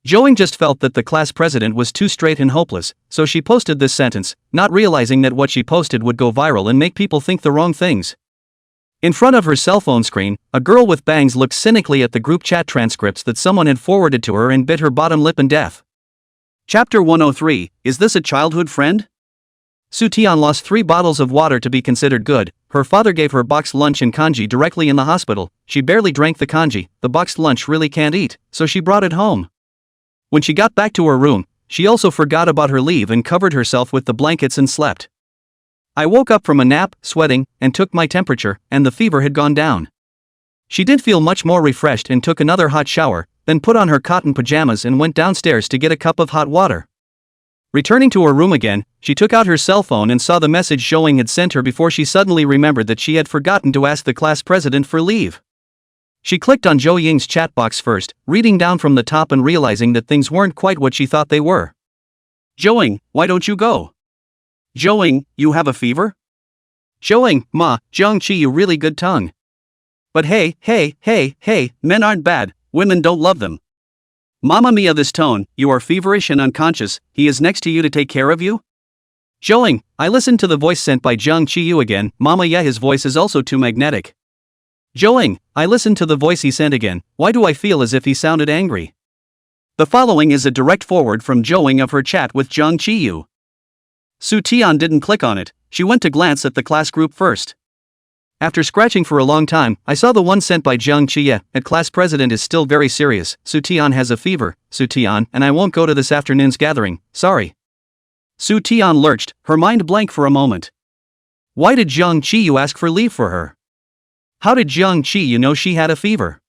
Joing just felt that the class president was too straight and hopeless, so she posted this sentence, not realizing that what she posted would go viral and make people think the wrong things. In front of her cell phone screen, a girl with bangs looked cynically at the group chat transcripts that someone had forwarded to her and bit her bottom lip in death. Chapter 103, Is This a Childhood Friend? Soo Taeyeon lost 3 bottles of water to be considered good. Her father gave her boxed lunch in kanji directly in the hospital. She barely drank the kanji, the boxed lunch really can't eat, so she brought it home. When she got back to her room, she also forgot about her leave and covered herself with the blankets and slept. I woke up from a nap, sweating, and took my temperature, and the fever had gone down. She did feel much more refreshed and took another hot shower, then put on her cotton pajamas and went downstairs to get a cup of hot water. Returning to her room again, she took out her cell phone and saw the message Joing had sent her before she suddenly remembered that she had forgotten to ask the class president for leave. She clicked on Jo Ying's chat box first, reading down from the top and realizing that things weren't quite what she thought they were. Joing, why don't you go? Joing, you have a fever? Joing, ma, Jung Chi you really good tongue. But hey, men aren't bad, women don't love them. Mamma mia this tone, you are feverish and unconscious, he is next to you to take care of you? Joing, I listened to the voice sent by Jung Chi Yu again, mama yeah his voice is also too magnetic. Joing, I listened to the voice he sent again, why do I feel as if he sounded angry? The following is a direct forward from Joing of her chat with Jung Chi Yu. Soo Taeyeon didn't click on it, she went to glance at the class group first. After scratching for a long time, I saw the one sent by Jung Chi-ye, at class president is still very serious, Soo Taeyeon has a fever, Soo Taeyeon, and I won't go to this afternoon's gathering, sorry. Soo Taeyeon lurched, her mind blank for a moment. Why did Jung Chi-yu ask for leave for her? How did Jung Chi-yu know she had a fever?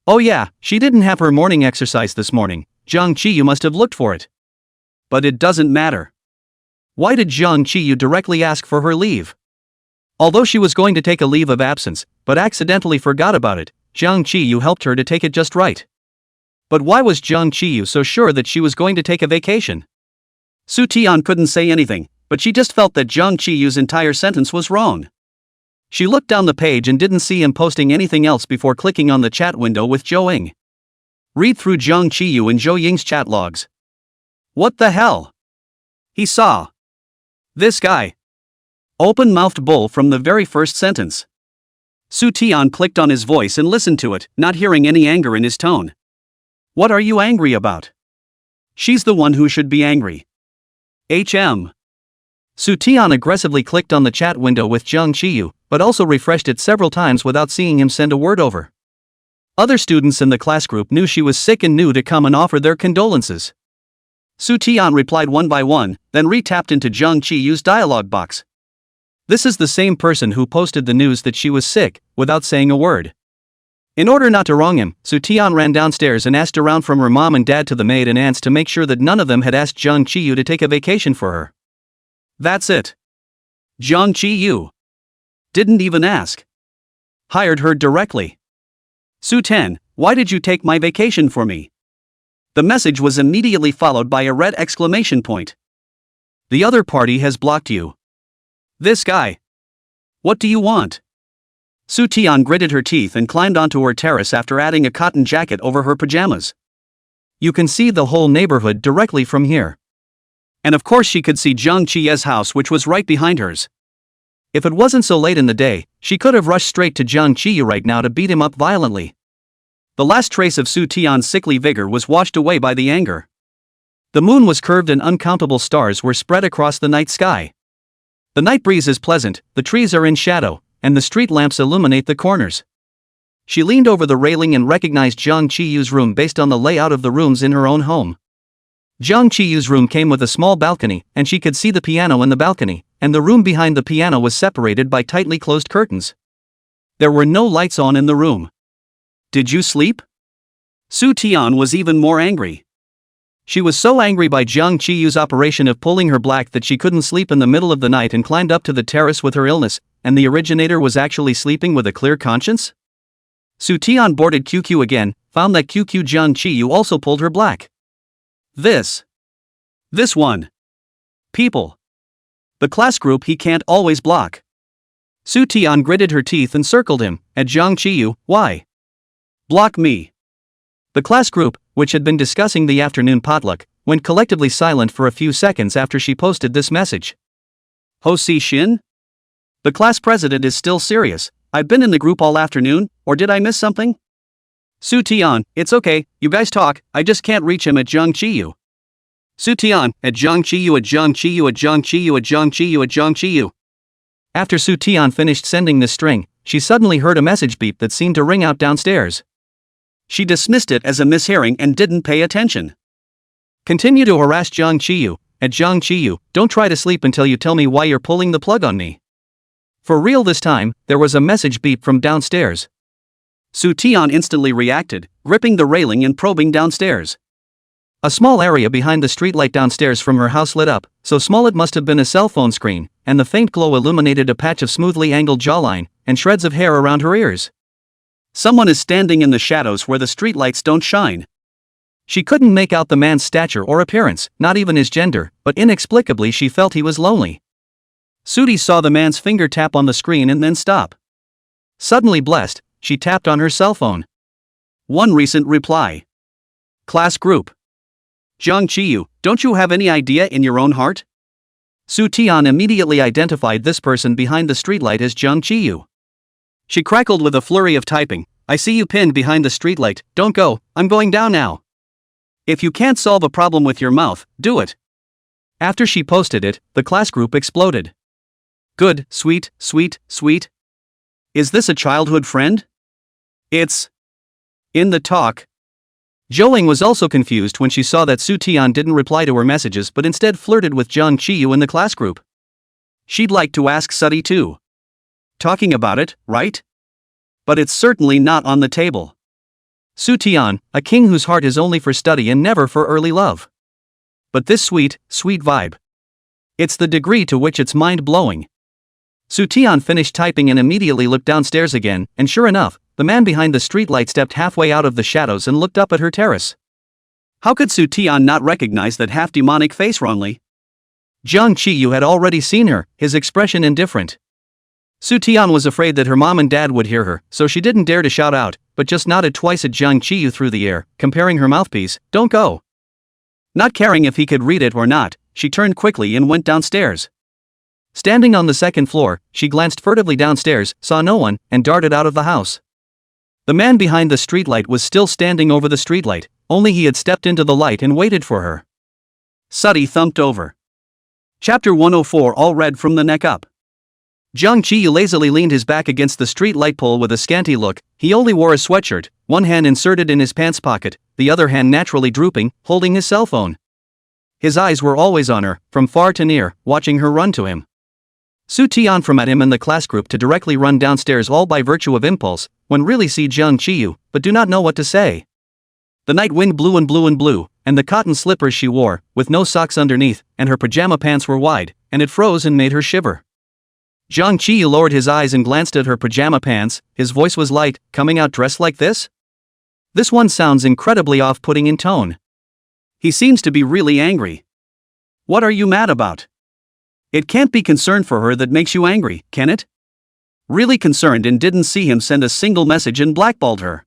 Oh yeah, she didn't have her morning exercise this morning, Jung Chi-yu must have looked for it. But it doesn't matter. Why did Jung Chi-yu directly ask for her leave? Although she was going to take a leave of absence, but accidentally forgot about it, Jung Chi-yu helped her to take it just right. But why was Jung Chi-yu so sure that she was going to take a vacation? Soo Taeyeon couldn't say anything, but she just felt that Jung Chi-yu's entire sentence was wrong. She looked down the page and didn't see him posting anything else before clicking on the chat window with Joing. Read through Jung Chi-yu and Jo Ying's chat logs. What the hell? He saw. This guy. Open-mouthed bull from the very first sentence. Soo Taeyeon clicked on his voice and listened to it, not hearing any anger in his tone. What are you angry about? She's the one who should be angry. Soo Taeyeon aggressively clicked on the chat window with Jung Chi-yu, but also refreshed it several times without seeing him send a word over. Other students in the class group knew she was sick and knew to come and offer their condolences. Soo Taeyeon replied one by one, then re-tapped into Jung Chi-yu's dialogue box. This is the same person who posted the news that she was sick, without saying a word. In order not to wrong him, Soo Taeyeon ran downstairs and asked around from her mom and dad to the maid and aunts to make sure that none of them had asked Jung Chi-yu to take a vacation for her. That's it. Jung Chi-yu didn't even ask. Hired her directly. Su-ten, why did you take my vacation for me? The message was immediately followed by a red exclamation point. The other party has blocked you. This guy. What do you want? Su-tian gritted her teeth and climbed onto her terrace after adding a cotton jacket over her pajamas. You can see the whole neighborhood directly from here. And of course she could see Jiang Qi's house, which was right behind hers. If it wasn't so late in the day, she could have rushed straight to Jiang Qi right now to beat him up violently. The last trace of Su-tian's sickly vigor was washed away by the anger. The moon was curved and uncountable stars were spread across the night sky. The night breeze is pleasant, the trees are in shadow, and the street lamps illuminate the corners. She leaned over the railing and recognized Jiang Qiyu's room based on the layout of the rooms in her own home. Jiang Qiyu's room came with a small balcony, and she could see the piano in the balcony, and the room behind the piano was separated by tightly closed curtains. There were no lights on in the room. Did you sleep? Su-tian was even more angry. She was so angry by Jiang Qiyu's operation of pulling her black that she couldn't sleep in the middle of the night and climbed up to the terrace with her illness, and the originator was actually sleeping with a clear conscience? Su-tian boarded QQ again, found that QQ Jiang Qiyu also pulled her black. This one. People. The class group he can't always block. Su-tian gritted her teeth and circled him, at Jiang Qiyu, why? Block me. The class group, which had been discussing the afternoon potluck, went collectively silent for a few seconds after she posted this message. Ho Si Shin? The class president is still serious. I've been in the group all afternoon, or did I miss something? Su-tian, it's okay, you guys talk, I just can't reach him at Jiang Qiyu. Su-tian, at Jiang Qiyu, at Jiang Qiyu, at Jiang Qiyu, at Jiang Qiyu, at Jiang Qiyu. After Su-tian finished sending this string, she suddenly heard a message beep that seemed to ring out downstairs. She dismissed it as a mishearing and didn't pay attention. Continue to harass Jiang Qiyu, at Jiang Qiyu, don't try to sleep until you tell me why you're pulling the plug on me. For real this time, there was a message beep from downstairs. Su-tian instantly reacted, gripping the railing and probing downstairs. A small area behind the streetlight downstairs from her house lit up, so small it must have been a cell phone screen, and the faint glow illuminated a patch of smoothly angled jawline, and shreds of hair around her ears. Someone is standing in the shadows where the streetlights don't shine. She couldn't make out the man's stature or appearance, not even his gender, but inexplicably she felt he was lonely. Sudi saw the man's finger tap on the screen and then stop. Suddenly blessed, she tapped on her cell phone. One recent reply. Class group. Jiang Qiyu, don't you have any idea in your own heart? Su-tian immediately identified this person behind the streetlight as Jiang Qiyu. She crackled with a flurry of typing. I see you pinned behind the streetlight, don't go, I'm going down now. If you can't solve a problem with your mouth, do it. After she posted it, the class group exploded. Good, sweet, sweet, sweet. Is this a childhood friend? It's in the talk. Zhouling was also confused when she saw that Su-tian didn't reply to her messages but instead flirted with Jiang Qiyu in the class group. She'd like to ask Sudi too. Talking about it, right? But it's certainly not on the table. Su-tian, a king whose heart is only for study and never for early love. But this sweet, sweet vibe. It's the degree to which it's mind-blowing. Su-tian finished typing and immediately looked downstairs again, and sure enough, the man behind the streetlight stepped halfway out of the shadows and looked up at her terrace. How could Su-tian not recognize that half-demonic face wrongly? Jiang Qiyu had already seen her, his expression indifferent. Su-tian was afraid that her mom and dad would hear her, so she didn't dare to shout out, but just nodded twice at Jiang Qiyu through the air, comparing her mouthpiece, don't go. Not caring if he could read it or not, she turned quickly and went downstairs. Standing on the second floor, she glanced furtively downstairs, saw no one, and darted out of the house. The man behind the streetlight was still standing over the streetlight, only he had stepped into the light and waited for her. Sudi thumped over. Chapter 104 all read from the neck up. Jiang Qiyu lazily leaned his back against the street light pole with a scanty look. He only wore a sweatshirt, one hand inserted in his pants pocket, the other hand naturally drooping, holding his cell phone. His eyes were always on her, from far to near, watching her run to him. Su-tian from at him and the class group to directly run downstairs all by virtue of impulse, when really see Jiang Qiyu, but do not know what to say. The night wind blew and blew and blew, and the cotton slippers she wore, with no socks underneath, and her pajama pants were wide, and it froze and made her shiver. Jiang Qiyu lowered his eyes and glanced at her pajama pants. His voice was light. Coming out dressed like this? This one sounds incredibly off-putting in tone. He seems to be really angry. What are you mad about? It can't be concern for her that makes you angry, can it? Really concerned and didn't see him send a single message and blackballed her.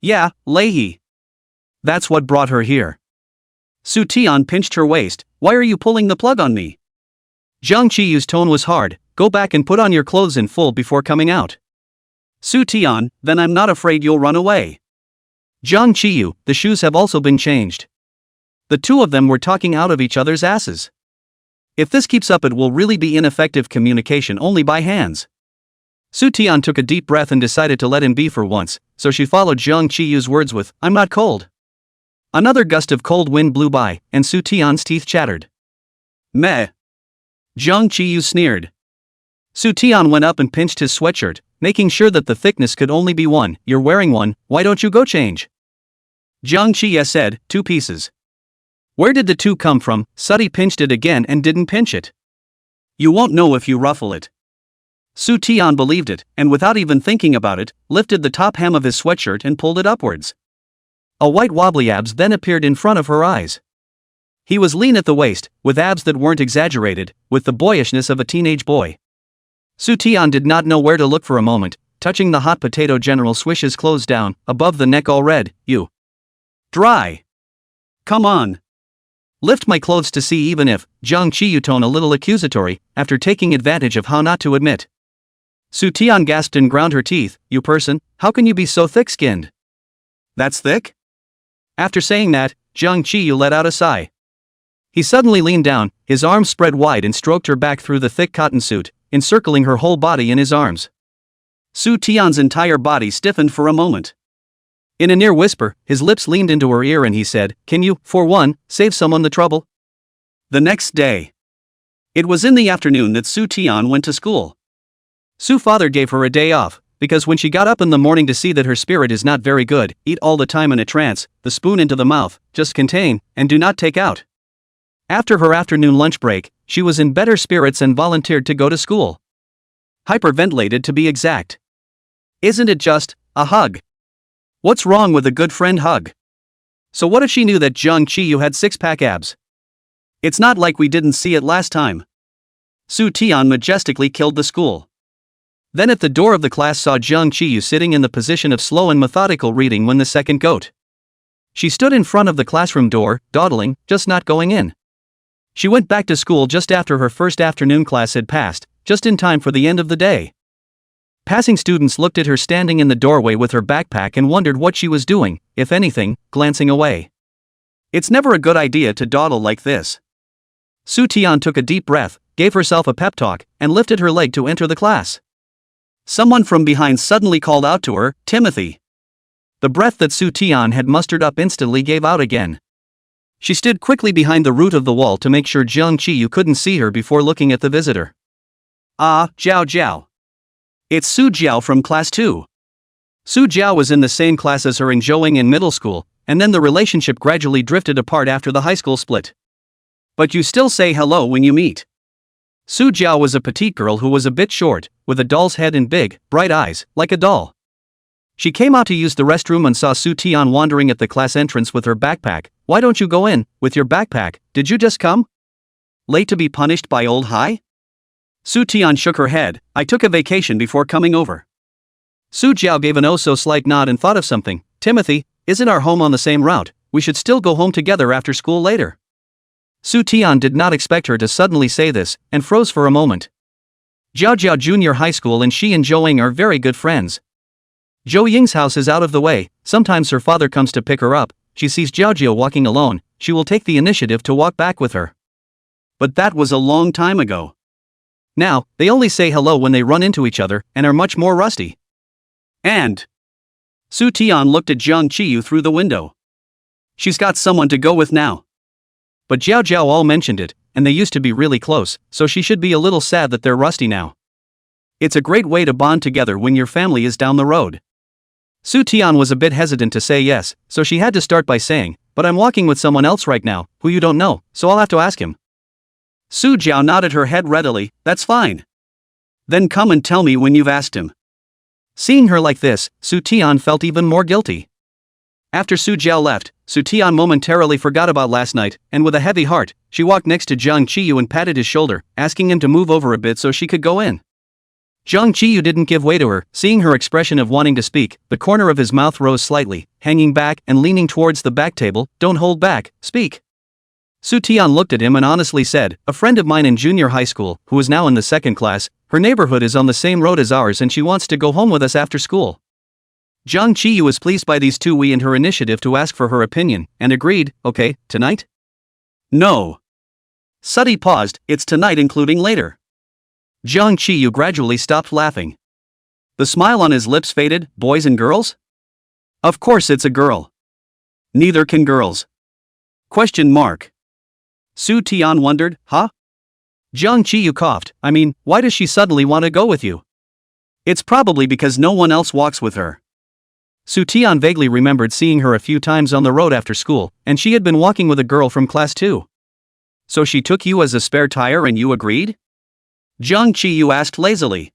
Yeah, Leahy. That's what brought her here. Su Tian pinched her waist. Why are you pulling the plug on me? Jiang Qiyu's tone was hard. Go back and put on your clothes in full before coming out. Su Tian, then I'm not afraid you'll run away. Jiang Qiyu, the shoes have also been changed. The two of them were talking out of each other's asses. If this keeps up, it will really be ineffective communication only by hands. Su Tian took a deep breath and decided to let him be for once, so she followed Jiang Qiyu's words with, I'm not cold. Another gust of cold wind blew by, and Su Tian's teeth chattered. Meh. Jiang Qiyu sneered. Su Tian went up and pinched his sweatshirt, making sure that the thickness could only be one. You're wearing one, why don't you go change? Jiang Qiyu said, 2 pieces. Where did the 2 come from? Suddy pinched it again and didn't pinch it. You won't know if you ruffle it. Su Tian believed it, and without even thinking about it, lifted the top hem of his sweatshirt and pulled it upwards. A white wobbly abs then appeared in front of her eyes. He was lean at the waist, with abs that weren't exaggerated, with the boyishness of a teenage boy. Su Tian did not know where to look for a moment, touching the hot potato general swish his clothes down, above the neck all red. You. Dry. Come on. Lift my clothes to see even if, Jiang Qiyu tone a little accusatory, after taking advantage of how not to admit. Su Tian gasped and ground her teeth. You person, how can you be so thick-skinned? That's thick? After saying that, Jiang Qiyu let out a sigh. He suddenly leaned down, his arms spread wide and stroked her back through the thick cotton suit, encircling her whole body in his arms. Su Tian's entire body stiffened for a moment. In a near whisper, his lips leaned into her ear and he said, Can you, for one, save someone the trouble? The next day. It was in the afternoon that Su Tian went to school. Su's father gave her a day off, because when she got up in the morning to see that her spirit is not very good, eat all the time in a trance, the spoon into the mouth, just contain, and do not take out. After her afternoon lunch break, she was in better spirits and volunteered to go to school. Hyperventilated to be exact. Isn't it just a hug? What's wrong with a good friend hug? So what if she knew that Jiang Qiyu had 6-pack abs? It's not like we didn't see it last time. Su Tian majestically killed the school. Then at the door of the class saw Jiang Qiyu sitting in the position of slow and methodical reading when the second goat. She stood in front of the classroom door, dawdling, just not going in. She went back to school just after her first afternoon class had passed, just in time for the end of the day. Passing students looked at her standing in the doorway with her backpack and wondered what she was doing, if anything, glancing away. It's never a good idea to dawdle like this. Su Tian took a deep breath, gave herself a pep talk, and lifted her leg to enter the class. Someone from behind suddenly called out to her, Timothy. The breath that Su Tian had mustered up instantly gave out again. She stood quickly behind the root of the wall to make sure Jiang Qiyu couldn't see her before looking at the visitor. Ah, Jiao Jiao. It's Su Jiao from class 2. Su Jiao was in the same class as her in Zhouing in middle school, and then the relationship gradually drifted apart after the high school split. But you still say hello when you meet. Su Jiao was a petite girl who was a bit short, with a doll's head and big, bright eyes, like a doll. She came out to use the restroom and saw Su Tian wandering at the class entrance with her backpack. Why don't you go in, with your backpack? Did you just come? Late to be punished by old Hai? Su Tian shook her head. I took a vacation before coming over. Su Jiao gave an oh-so-slight nod and thought of something. Timothy, isn't our home on the same route? We should still go home together after school later. Su Tian did not expect her to suddenly say this, and froze for a moment. Jiao Jiao Junior High School and she and Zhou Ying are very good friends. Zhou Ying's house is out of the way, sometimes her father comes to pick her up, she sees Jiao Jiao walking alone, she will take the initiative to walk back with her. But that was a long time ago. Now, they only say hello when they run into each other, and are much more rusty. And Su Tian looked at Jiang Qiyu through the window. She's got someone to go with now. But Jiao Jiao all mentioned it, and they used to be really close, so she should be a little sad that they're rusty now. It's a great way to bond together when your family is down the road. Su Tian was a bit hesitant to say yes, so she had to start by saying, but I'm walking with someone else right now, who you don't know, so I'll have to ask him. Su Jiao nodded her head readily, that's fine. Then come and tell me when you've asked him. Seeing her like this, Su Tian felt even more guilty. After Su Jiao left, Su Tian momentarily forgot about last night, and with a heavy heart, she walked next to Zhang Qiyu and patted his shoulder, asking him to move over a bit so she could go in. Zhang Qiyu didn't give way to her. Seeing her expression of wanting to speak, the corner of his mouth rose slightly, hanging back and leaning towards the back table. Don't hold back, speak. Su Tian looked at him and honestly said, a friend of mine in junior high school, who is now in the second class, her neighborhood is on the same road as ours and she wants to go home with us after school. Zhang Qiyu was pleased by these two and her initiative to ask for her opinion, and agreed, okay, tonight? No. Suddy paused, it's tonight including later. Zhang Qiyu gradually stopped laughing. The smile on his lips faded. Boys and girls? Of course it's a girl. Neither can girls. Question mark. Su Tian wondered, huh? Zhang Qiyu coughed, I mean, why does she suddenly want to go with you? It's probably because no one else walks with her. Su Tian vaguely remembered seeing her a few times on the road after school, and she had been walking with a girl from class 2. So she took you as a spare tire and you agreed? Zhang Qiyu asked lazily.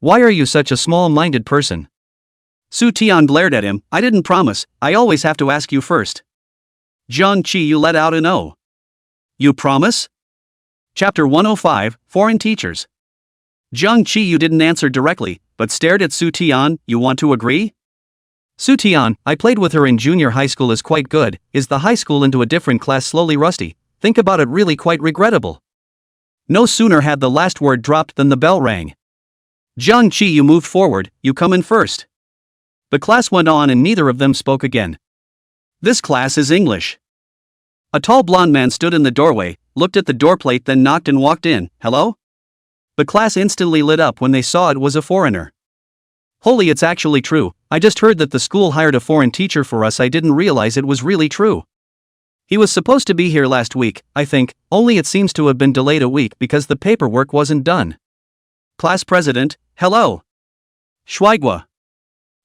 Why are you such a small-minded person? Su Tian glared at him, I didn't promise, I always have to ask you first. Zhang Qiyu let out an O. You promise? Chapter 105, Foreign Teachers. Zhang Qiyu didn't answer directly, but stared at Su Tian, you want to agree? Su Tian, I played with her in junior high school is quite good, is the high school into a different class slowly rusty, think about it really quite regrettable. No sooner had the last word dropped than the bell rang. Zhang Qiyu moved forward, you come in first. The class went on and neither of them spoke again. This class is English. A tall blonde man stood in the doorway, looked at the doorplate then knocked and walked in, hello? The class instantly lit up when they saw it was a foreigner. Holy, it's actually true, I just heard that the school hired a foreign teacher for us. I didn't realize it was really true. He was supposed to be here last week, I think, only it seems to have been delayed a week because the paperwork wasn't done. Class president, hello. Schweigwa.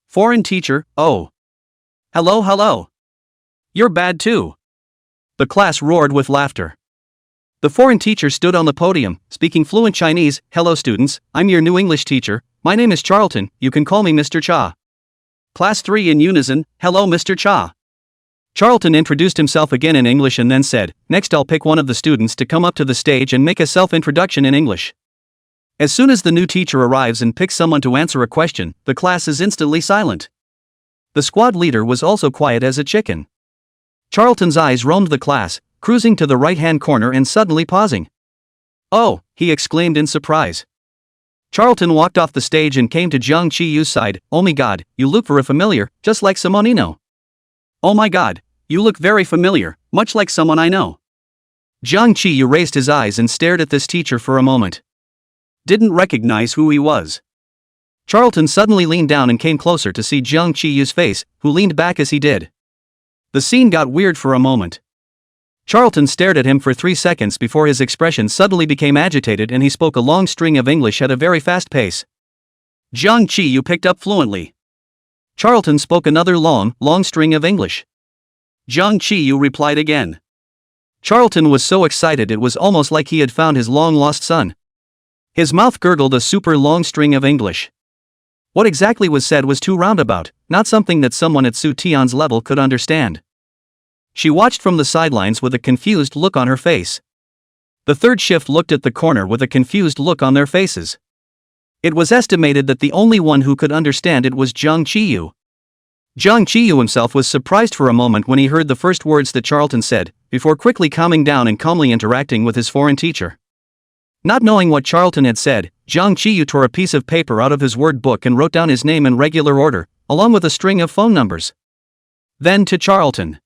Foreign teacher, oh. Hello. You're bad too. The class roared with laughter. The foreign teacher stood on the podium, speaking fluent Chinese, hello students, I'm your new English teacher, my name is Charlton, you can call me Mr. Cha. Class 3 in unison, hello Mr. Cha. Charlton introduced himself again in English and then said, next I'll pick one of the students to come up to the stage and make a self-introduction in English. As soon as the new teacher arrives and picks someone to answer a question, the class is instantly silent. The squad leader was also quiet as a chicken. Charlton's eyes roamed the class, cruising to the right-hand corner and suddenly pausing. Oh, he exclaimed in surprise. Charlton walked off the stage and came to Zhang Qiyu's side, oh my god, you look very familiar, just like someone I know. Oh my god, you look very familiar, much like someone I know. Zhang Qiyu raised his eyes and stared at this teacher for a moment. Didn't recognize who he was. Charlton suddenly leaned down and came closer to see Zhang Qiyu's face, who leaned back as he did. The scene got weird for a moment. Charlton stared at him for 3 seconds before his expression suddenly became agitated and he spoke a long string of English at a very fast pace. Zhang Qiyu picked up fluently. Charlton spoke another long string of English. Zhang Qiyu replied again. Charlton was so excited it was almost like he had found his long-lost son. His mouth gurgled a super long string of English. What exactly was said was too roundabout, not something that someone at Su Tian's level could understand. She watched from the sidelines with a confused look on her face. The third shift looked at the corner with a confused look on their faces. It was estimated that the only one who could understand it was Zhang Qiyu. Zhang Qiyu himself was surprised for a moment when he heard the first words that Charlton said, before quickly calming down and calmly interacting with his foreign teacher. Not knowing what Charlton had said, Zhang Qiyu tore a piece of paper out of his word book and wrote down his name in regular order, along with a string of phone numbers. Then to Charlton.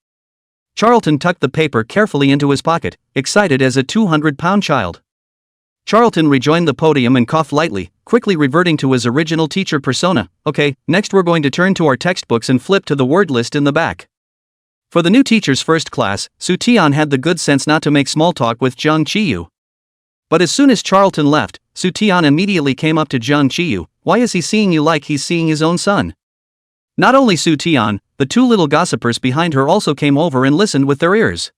Charlton tucked the paper carefully into his pocket, excited as a 200-pound child. Charlton rejoined the podium and coughed lightly, quickly reverting to his original teacher persona. Okay, next we're going to turn to our textbooks and flip to the word list in the back. For the new teacher's first class, Su Tian had the good sense not to make small talk with Zhang Qiyu. But as soon as Charlton left, Su Tian immediately came up to Zhang Qiyu. Why is he seeing you like he's seeing his own son? Not only Su Tian, the two little gossipers behind her also came over and listened with their ears.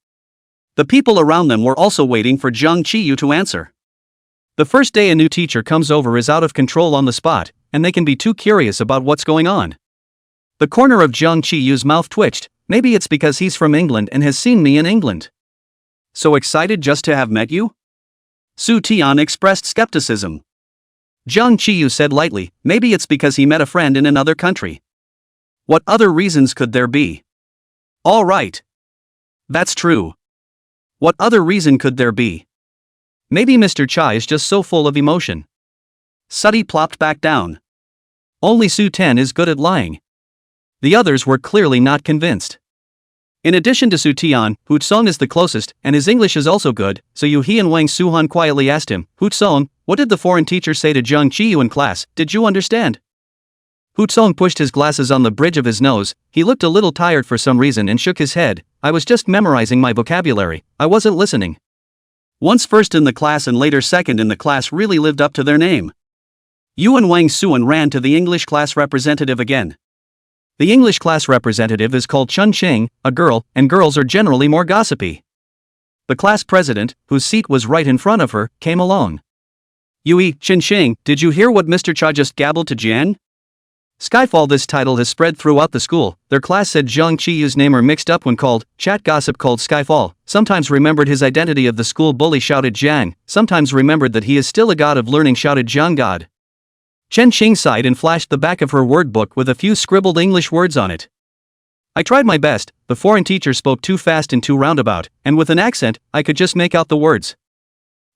The people around them were also waiting for Zhang Qiyu to answer. The first day a new teacher comes over is out of control on the spot, and they can be too curious about what's going on. The corner of Jiang Qiyu's mouth twitched. Maybe it's because he's from England and has seen me in England. So excited just to have met you? Su Tian expressed skepticism. Jiang Qiyu said lightly, maybe it's because he met a friend in another country. What other reasons could there be? All right. That's true. What other reason could there be? Maybe Mr. Chai is just so full of emotion. Suddy plopped back down. Only Su Ten is good at lying. The others were clearly not convinced. In addition to Su Tian, Hu Tsong is the closest, and his English is also good, so Yu He and Wang Suhan quietly asked him, Hu Tsong, what did the foreign teacher say to Jiang Qiyu in class, did you understand? Hu Tsong pushed his glasses on the bridge of his nose. He looked a little tired for some reason and shook his head. I was just memorizing my vocabulary, I wasn't listening. Once first in the class and later second in the class really lived up to their name. Yu and Wang Suan ran to the English class representative again. The English class representative is called Chun Ching, a girl, and girls are generally more gossipy. The class president, whose seat was right in front of her, came along. Yui, Chin Ching, did you hear what Mr. Cha just gabbled to Jian? Skyfall. This title has spread throughout the school. Their class said Jiang Qiyu's name are mixed up when called. Chat gossip called Skyfall. Sometimes remembered his identity of the school bully shouted Jiang. Sometimes remembered that he is still a god of learning shouted Jiang God. Chen Qing sighed and flashed the back of her word book with a few scribbled English words on it. I tried my best. The foreign teacher spoke too fast and too roundabout, and with an accent, I could just make out the words.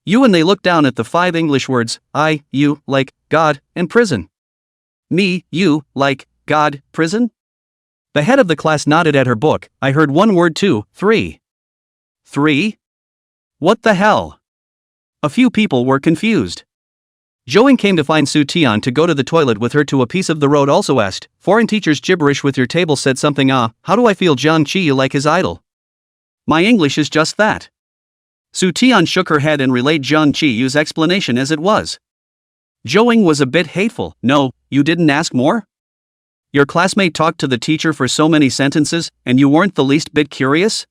You and they looked down at the 5 English words, I, you, like, God, and prison. Me, you, like, God, prison? The head of the class nodded at her book. I heard one word too, 3. 3? What the hell? A few people were confused. Zhou came to find Su Tian to go to the toilet with her to a piece of the road also asked, foreign teacher's gibberish with your table said something how do I feel Jiang Qiyu like his idol? My English is just that. Su Tian shook her head and relayed Jiang Qiyu's explanation as it was. Zhou was a bit hateful. No, you didn't ask more? Your classmate talked to the teacher for so many sentences, and you weren't the least bit curious?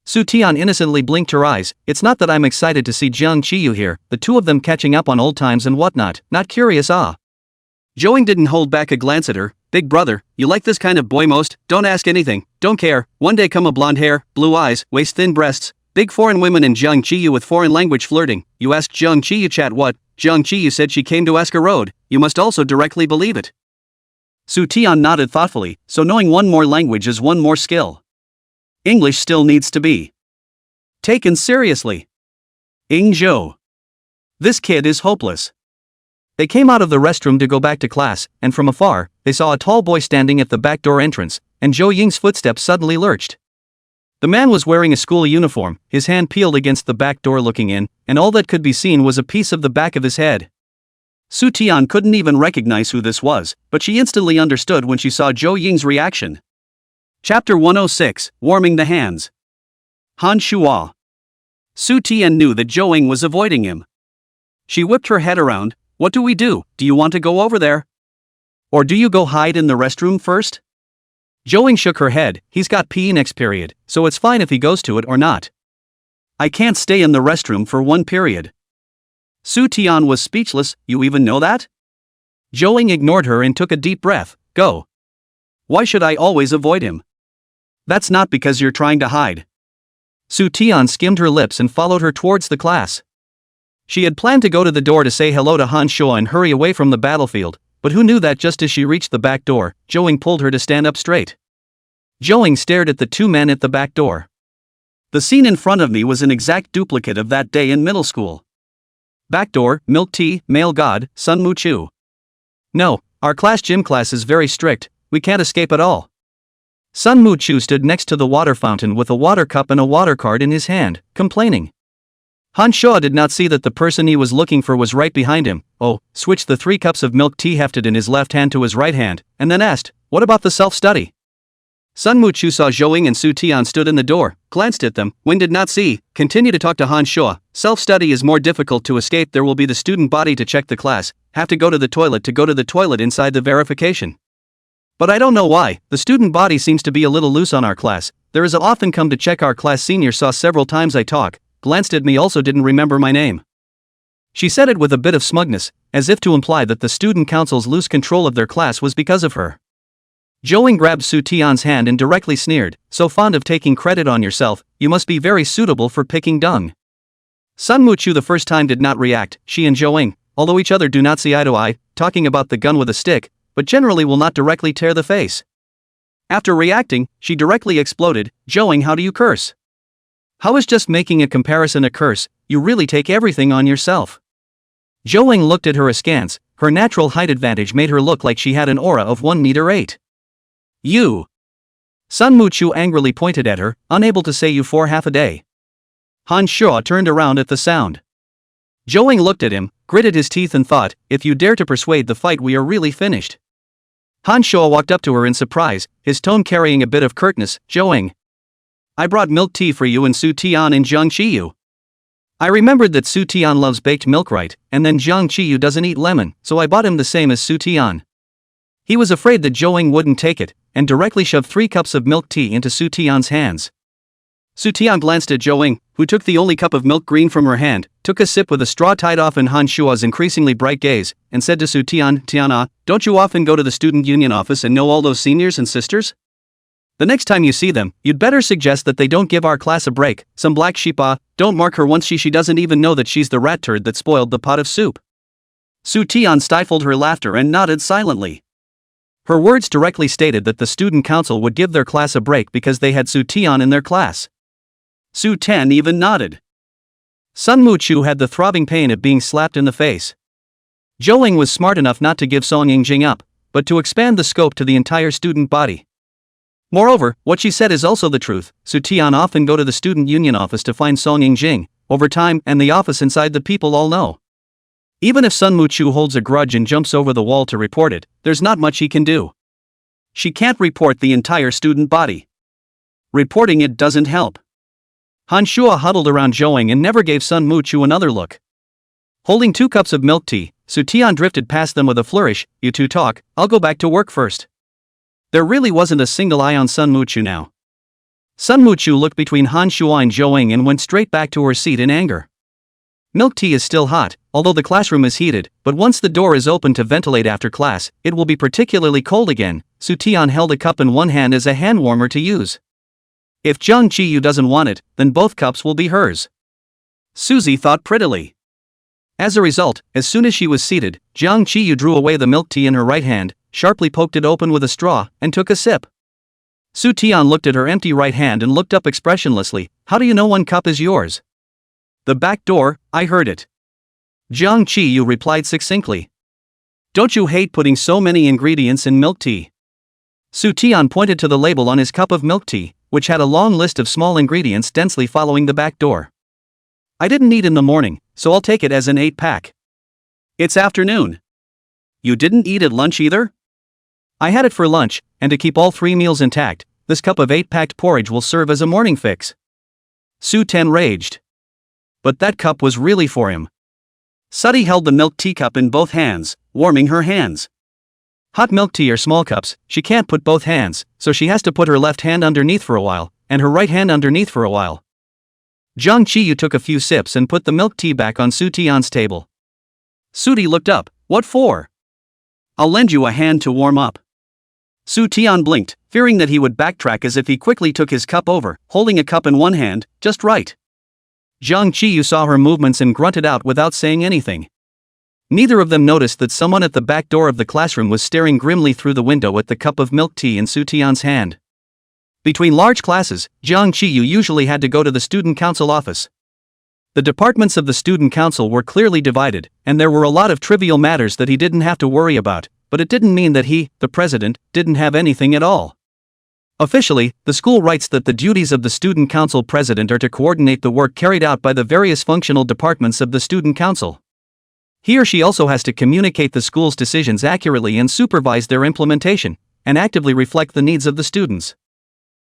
Su Tian innocently blinked her eyes. It's not that I'm excited to see Jiang Qiyu here, the two of them catching up on old times and whatnot, not curious Zhou didn't hold back a glance at her. Big brother, you like this kind of boy most, don't ask anything, don't care, one day come a blonde hair, blue eyes, waist-thin breasts, big foreign women and Jiang Qiyu with foreign language flirting, you asked Jiang Qiyu chat what, Jiang Qiyu said she came to ask a road, you must also directly believe it. Su Tian nodded thoughtfully, so knowing one more language is one more skill. English still needs to be taken seriously. Ing Zhou. This kid is hopeless. They came out of the restroom to go back to class, and from afar, they saw a tall boy standing at the back door entrance, and Zhou Ying's footsteps suddenly lurched. The man was wearing a school uniform, his hand peeled against the back door looking in, and all that could be seen was a piece of the back of his head. Su Tian couldn't even recognize who this was, but she instantly understood when she saw Zhou Ying's reaction. Chapter 106, Warming the Hands. Han Shuo. Su Tian knew that Zhou Ying was avoiding him. She whipped her head around. What do we do? Do you want to go over there? Or do you go hide in the restroom first? Zhou Ying shook her head. He's got PE next period, so it's fine if he goes to it or not. I can't stay in the restroom for one period. Su Tian was speechless. You even know that? Zhou Ying ignored her and took a deep breath. Go. Why should I always avoid him? That's not because you're trying to hide. Su Tian skimmed her lips and followed her towards the class. She had planned to go to the door to say hello to Han Shuo and hurry away from the battlefield, but who knew that just as she reached the back door, Zhou Ying pulled her to stand up straight. Zhou Ying stared at the 2 men at the back door. The scene in front of me was an exact duplicate of that day in middle school. Back door, milk tea, male god, Sun Mu Chu. No, our gym class is very strict, we can't escape at all. Sun Mu Chu stood next to the water fountain with a water cup and a water card in his hand, complaining. Han Shuo did not see that the person he was looking for was right behind him. Switched the 3 cups of milk tea hefted in his left hand to his right hand, and then asked, what about the self-study? Sun Mu Chu saw Zhou Ying and Su Tian stood in the door, glanced at them, Wing did not see, continued to talk to Han Shuo. Self-study is more difficult to escape, there will be the student body to check the class, have to go to the toilet inside the verification. But I don't know why, the student body seems to be a little loose on our class, there is a often come to check our class senior saw several times I talk, glanced at me also didn't remember my name. She said it with a bit of smugness, as if to imply that the student council's loose control of their class was because of her. Joing grabbed Su Tian's hand and directly sneered, "So fond of taking credit on yourself, you must be very suitable for picking dung." Sun Muchu the first time did not react. She and Joing, although each other do not see eye to eye, talking about the gun with a stick, but generally will not directly tear the face. After reacting, she directly exploded, "Joing, how do you curse? How is just making a comparison a curse? You really take everything on yourself." Joing looked at her askance. Her natural height advantage made her look like she had an aura of 1 meter 8. "You!" Sun Muchu angrily pointed at her, "Unable to say you for half a day." Han Shuo turned around at the sound. Joing looked at him, gritted his teeth and thought, "If you dare to persuade the fight, we are really finished." Han Shuo walked up to her in surprise, his tone carrying a bit of curtness. "Joing, I brought milk tea for you and Su Tian and Jiang Qiyu. I remembered that Su Tian loves baked milk, right, and then Jiang Qiyu doesn't eat lemon, so I bought him the same as Su Tian." He was afraid that Joing wouldn't take it, and directly shoved 3 cups of milk tea into Su Tian's hands. Su Tian glanced at Joing, who took the only cup of milk green from her hand, took a sip with a straw tied off in Han Shuo's increasingly bright gaze, and said to Su Tian, "Tiana, don't you often go to the student union office and know all those seniors and sisters? The next time you see them, you'd better suggest that they don't give our class a break. Some black sheep, don't mark her once she doesn't even know that she's the rat turd that spoiled the pot of soup." Su Tian stifled her laughter and nodded silently. Her words directly stated that the student council would give their class a break because they had Su Tian in their class. Su Ten even nodded. Sun Muchu had the throbbing pain of being slapped in the face. Joing was smart enough not to give Song Yingjing up, but to expand the scope to the entire student body. Moreover, what she said is also the truth. Su Tian often go to the student union office to find Song Yingjing, over time, and the office inside the people all know. Even if Sun Muchu holds a grudge and jumps over the wall to report it, there's not much he can do. She can't report the entire student body. Reporting it doesn't help. Han Shuo huddled around Joing and never gave Sun Muchu another look. Holding 2 cups of milk tea, Su Tian drifted past them with a flourish. "You two talk, I'll go back to work first." There really wasn't a single eye on Sun Muchu now. Sun Muchu looked between Han Shuo and Joing and went straight back to her seat in anger. Milk tea is still hot, although the classroom is heated, but once the door is open to ventilate after class, it will be particularly cold again. Su Tian held a cup in one hand as a hand warmer to use. If Jiang Qiyu doesn't want it, then both cups will be hers. Suzy thought prettily. As a result, as soon as she was seated, Jiang Qiyu drew away the milk tea in her right hand, sharply poked it open with a straw, and took a sip. Su Tian looked at her empty right hand and looked up expressionlessly. "How do you know 1 cup is yours?" "The back door, I heard it." Jiang Qiyu replied succinctly. "Don't you hate putting so many ingredients in milk tea?" Su Tian pointed to the label on his cup of milk tea, which had a long list of small ingredients densely following the back door. "I didn't eat in the morning, so I'll take it as an 8-pack. It's afternoon. You didn't eat at lunch either?" "I had it for lunch, and to keep all 3 meals intact, this cup of 8-packed porridge will serve as a morning fix." Su Ten raged. But that cup was really for him. Suddy held the milk teacup in both hands, warming her hands. Hot milk tea are small cups, she can't put both hands, so she has to put her left hand underneath for a while, and her right hand underneath for a while. Jiang Qiyu took a few sips and put the milk tea back on Su Tian's table. Sudi looked up. "What for?" "I'll lend you a hand to warm up." Su Tian blinked, fearing that he would backtrack as if he quickly took his cup over, holding a cup in one hand, just right. Jiang Qiyu saw her movements and grunted out without saying anything. Neither of them noticed that someone at the back door of the classroom was staring grimly through the window at the cup of milk tea in Su Tian's hand. Between large classes, Jiang Qiyu usually had to go to the student council office. The departments of the student council were clearly divided, and there were a lot of trivial matters that he didn't have to worry about, but it didn't mean that he, the president, didn't have anything at all. Officially, the school writes that the duties of the student council president are to coordinate the work carried out by the various functional departments of the student council. He or she also has to communicate the school's decisions accurately and supervise their implementation, and actively reflect the needs of the students.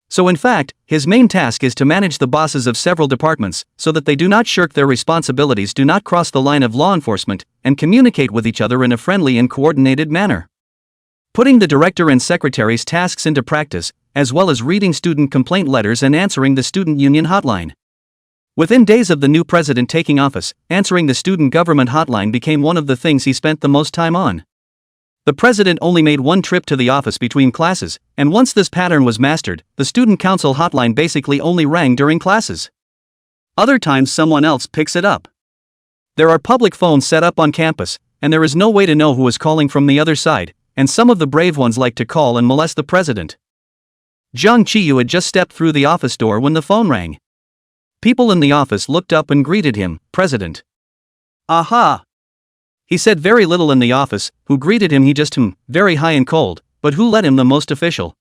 So in fact, his main task is to manage the bosses of several departments, so that they do not shirk their responsibilities, do not cross the line of law enforcement, and communicate with each other in a friendly and coordinated manner. Putting the director and secretary's tasks into practice, as well as reading student complaint letters and answering the student union hotline. Within days of the new president taking office, answering the student government hotline became one of the things he spent the most time on. The president only made one trip to the office between classes, and once this pattern was mastered, the student council hotline basically only rang during classes. Other times someone else picks it up. There are public phones set up on campus, and there is no way to know who is calling from the other side, and some of the brave ones like to call and molest the president. Jiang Qiyu had just stepped through the office door when the phone rang. People in the office looked up and greeted him, "President." "Aha!" He said very little in the office. Who greeted him? He just very high and cold, but who led him the most official?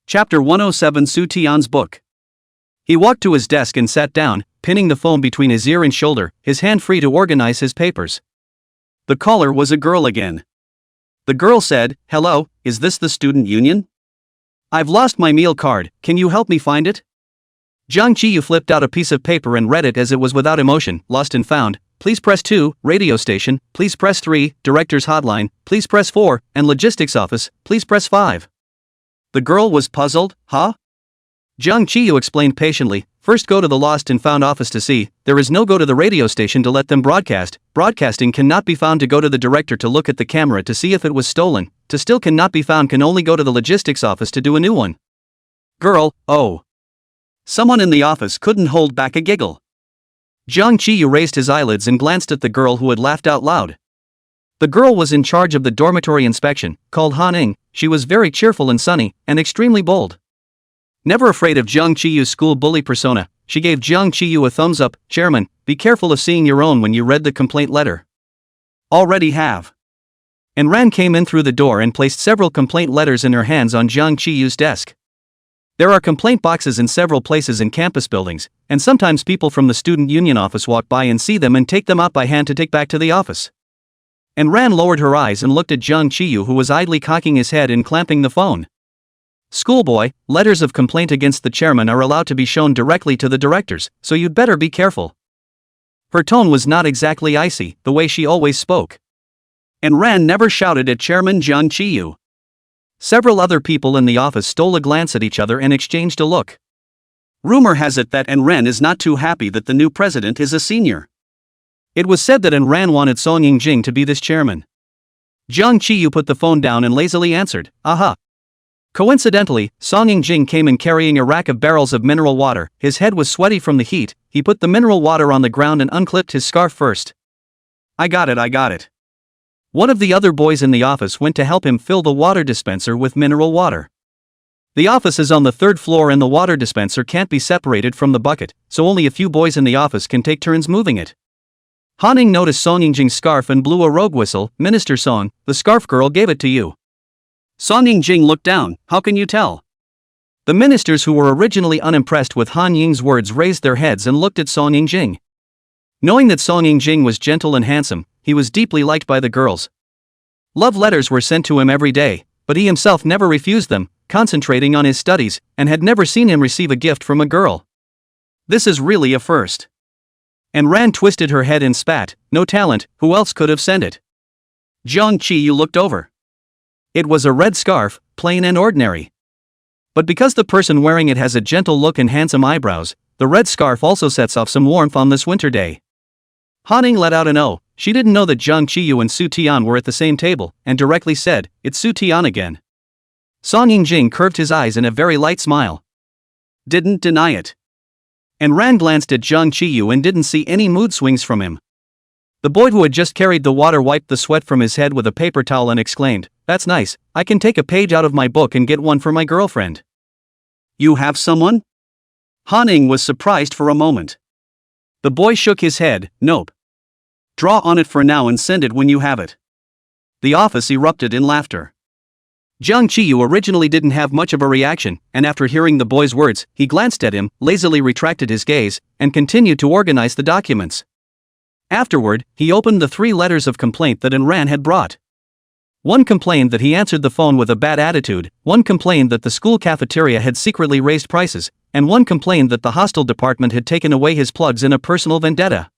Chapter 107 Su Tian's book. He walked to his desk and sat down, pinning the phone between his ear and shoulder, his hand free to organize his papers. The caller was a girl again. The girl said, "Hello, is this the student union? I've lost my meal card, can you help me find it?" Jiang Qiyu flipped out a piece of paper and read it as it was without emotion. "Lost and found. Please press 2, radio station, please press 3, director's hotline, please press 4, and logistics office, please press 5. The girl was puzzled. "Huh?" Jiang Qiyu explained patiently, "First go to the lost and found office to see, there is no go to the radio station to let them broadcast, broadcasting cannot be found to go to the director to look at the camera to see if it was stolen, to still cannot be found can only go to the logistics office to do a new one." Girl, oh. Someone in the office couldn't hold back a giggle. Jiang Qiyu raised his eyelids and glanced at the girl who had laughed out loud. The girl was in charge of the dormitory inspection, called Han Ing. She was very cheerful and sunny, and extremely bold. Never afraid of Jiang Qiyu's school bully persona, she gave Jiang Qiyu a thumbs up. "Chairman, be careful of seeing your own when you read the complaint letter." "Already have." And Ran came in through the door and placed several complaint letters in her hands on Jiang Qiyu's desk. There are complaint boxes in several places in campus buildings, and sometimes people from the student union office walk by and see them and take them out by hand to take back to the office. And Ran lowered her eyes and looked at Jiang Qiyu, who was idly cocking his head and clamping the phone. "Schoolboy, letters of complaint against the chairman are allowed to be shown directly to the directors, so you'd better be careful." Her tone was not exactly icy, the way she always spoke. And Ran never shouted at Chairman Jiang Qiyu. Several other people in the office stole a glance at each other and exchanged a look. Rumor has it that Ran is not too happy that the new president is a senior. It was said that Ran wanted Song Yingjing to be this chairman. Jiang Qiyu put the phone down and lazily answered, "Aha." Coincidentally, Song Yingjing came in carrying a rack of barrels of mineral water. His head was sweaty from the heat. He put the mineral water on the ground and unclipped his scarf first. I got it. One of the other boys in the office went to help him fill the water dispenser with mineral water. The office is on the 3rd floor and the water dispenser can't be separated from the bucket, so only a few boys in the office can take turns moving it. Han Ing noticed Song Yingjing's scarf and blew a rogue whistle. "Minister Song, the scarf girl gave it to you." Song Yingjing looked down. "How can you tell?" The ministers, who were originally unimpressed with Han Ying's words, raised their heads and looked at Song Yingjing. Knowing that Song Yingjing was gentle and handsome, he was deeply liked by the girls. Love letters were sent to him every day, but he himself never refused them, concentrating on his studies, and had never seen him receive a gift from a girl. This is really a first. And Ran twisted her head and spat, "No talent, who else could have sent it?" Jiang Qiyu looked over. It was a red scarf, plain and ordinary. But because the person wearing it has a gentle look and handsome eyebrows, the red scarf also sets off some warmth on this winter day. Han Ing let out an "oh." She didn't know that Jiang Qiyu and Su Tian were at the same table, and directly said, "It's Su Tian again." Song Yingjing curved his eyes in a very light smile. Didn't deny it. And Ran glanced at Jiang Qiyu and didn't see any mood swings from him. The boy who had just carried the water wiped the sweat from his head with a paper towel and exclaimed, "That's nice, I can take a page out of my book and get one for my girlfriend." "You have someone?" Han Ing was surprised for a moment. The boy shook his head, "Nope. Draw on it for now and send it when you have it." The office erupted in laughter. Jiang Qiyu originally didn't have much of a reaction, and after hearing the boy's words, he glanced at him, lazily retracted his gaze, and continued to organize the documents. Afterward, he opened the 3 letters of complaint that Ran had brought. One complained that he answered the phone with a bad attitude, one complained that the school cafeteria had secretly raised prices, and one complained that the hostel department had taken away his plugs in a personal vendetta.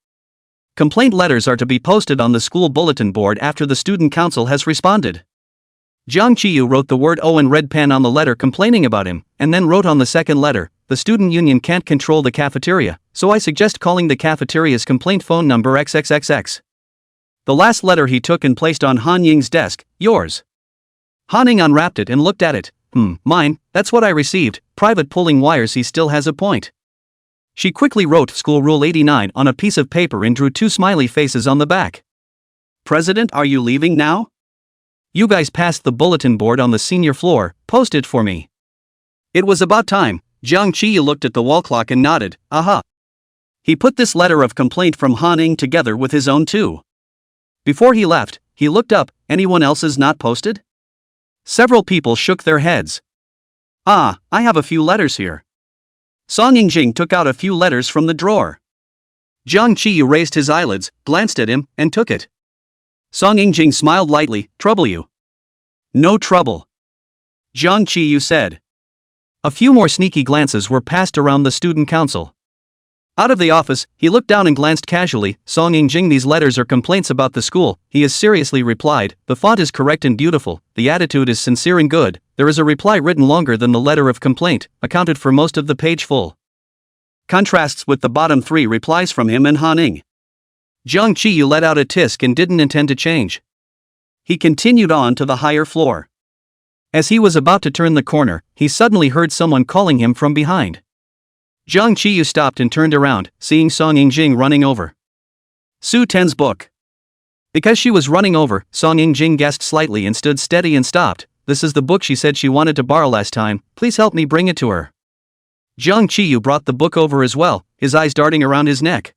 Complaint letters are to be posted on the school bulletin board after the student council has responded. Jiang Qiyu wrote the word "O" in red pen on the letter complaining about him, and then wrote on the second letter, the student union can't control the cafeteria, so I suggest calling the cafeteria's complaint phone number XXXX. The last letter he took and placed on Han Ying's desk, yours. Han Ying unwrapped it and looked at it. Mine, that's what I received, private pulling wires. He still has a point. She quickly wrote School Rule 89 on a piece of paper and drew 2 smiley faces on the back. President, are you leaving now? You guys passed the bulletin board on the senior floor, post it for me. It was about time. Jiang Qiyu looked at the wall clock and nodded, aha. He put this letter of complaint from Han Ying together with his own too. Before he left, he looked up, anyone else's not posted? Several people shook their heads. I have a few letters here. Song Yingjing took out a few letters from the drawer. Jiang Qiyu raised his eyelids, glanced at him, and took it. Song Yingjing smiled lightly, trouble you? No trouble. Jiang Qiyu said. A few more sneaky glances were passed around the student council. Out of the office, he looked down and glanced casually. Song Yingjing, these letters are complaints about the school, he has seriously replied. The font is correct and beautiful, the attitude is sincere and good. There is a reply written longer than the letter of complaint, accounted for most of the page full. Contrasts with the bottom 3 replies from him and Han Ying. Jiang Qiyu let out a tisk and didn't intend to change. He continued on to the higher floor. As he was about to turn the corner, he suddenly heard someone calling him from behind. Jiang Qiyu stopped and turned around, seeing Song Yingjing running over. Su Ten's book. Because she was running over, Song Yingjing guessed slightly and stood steady and stopped. This is the book she said she wanted to borrow last time, please help me bring it to her. Jiang Qiyu brought the book over as well, his eyes darting around his neck.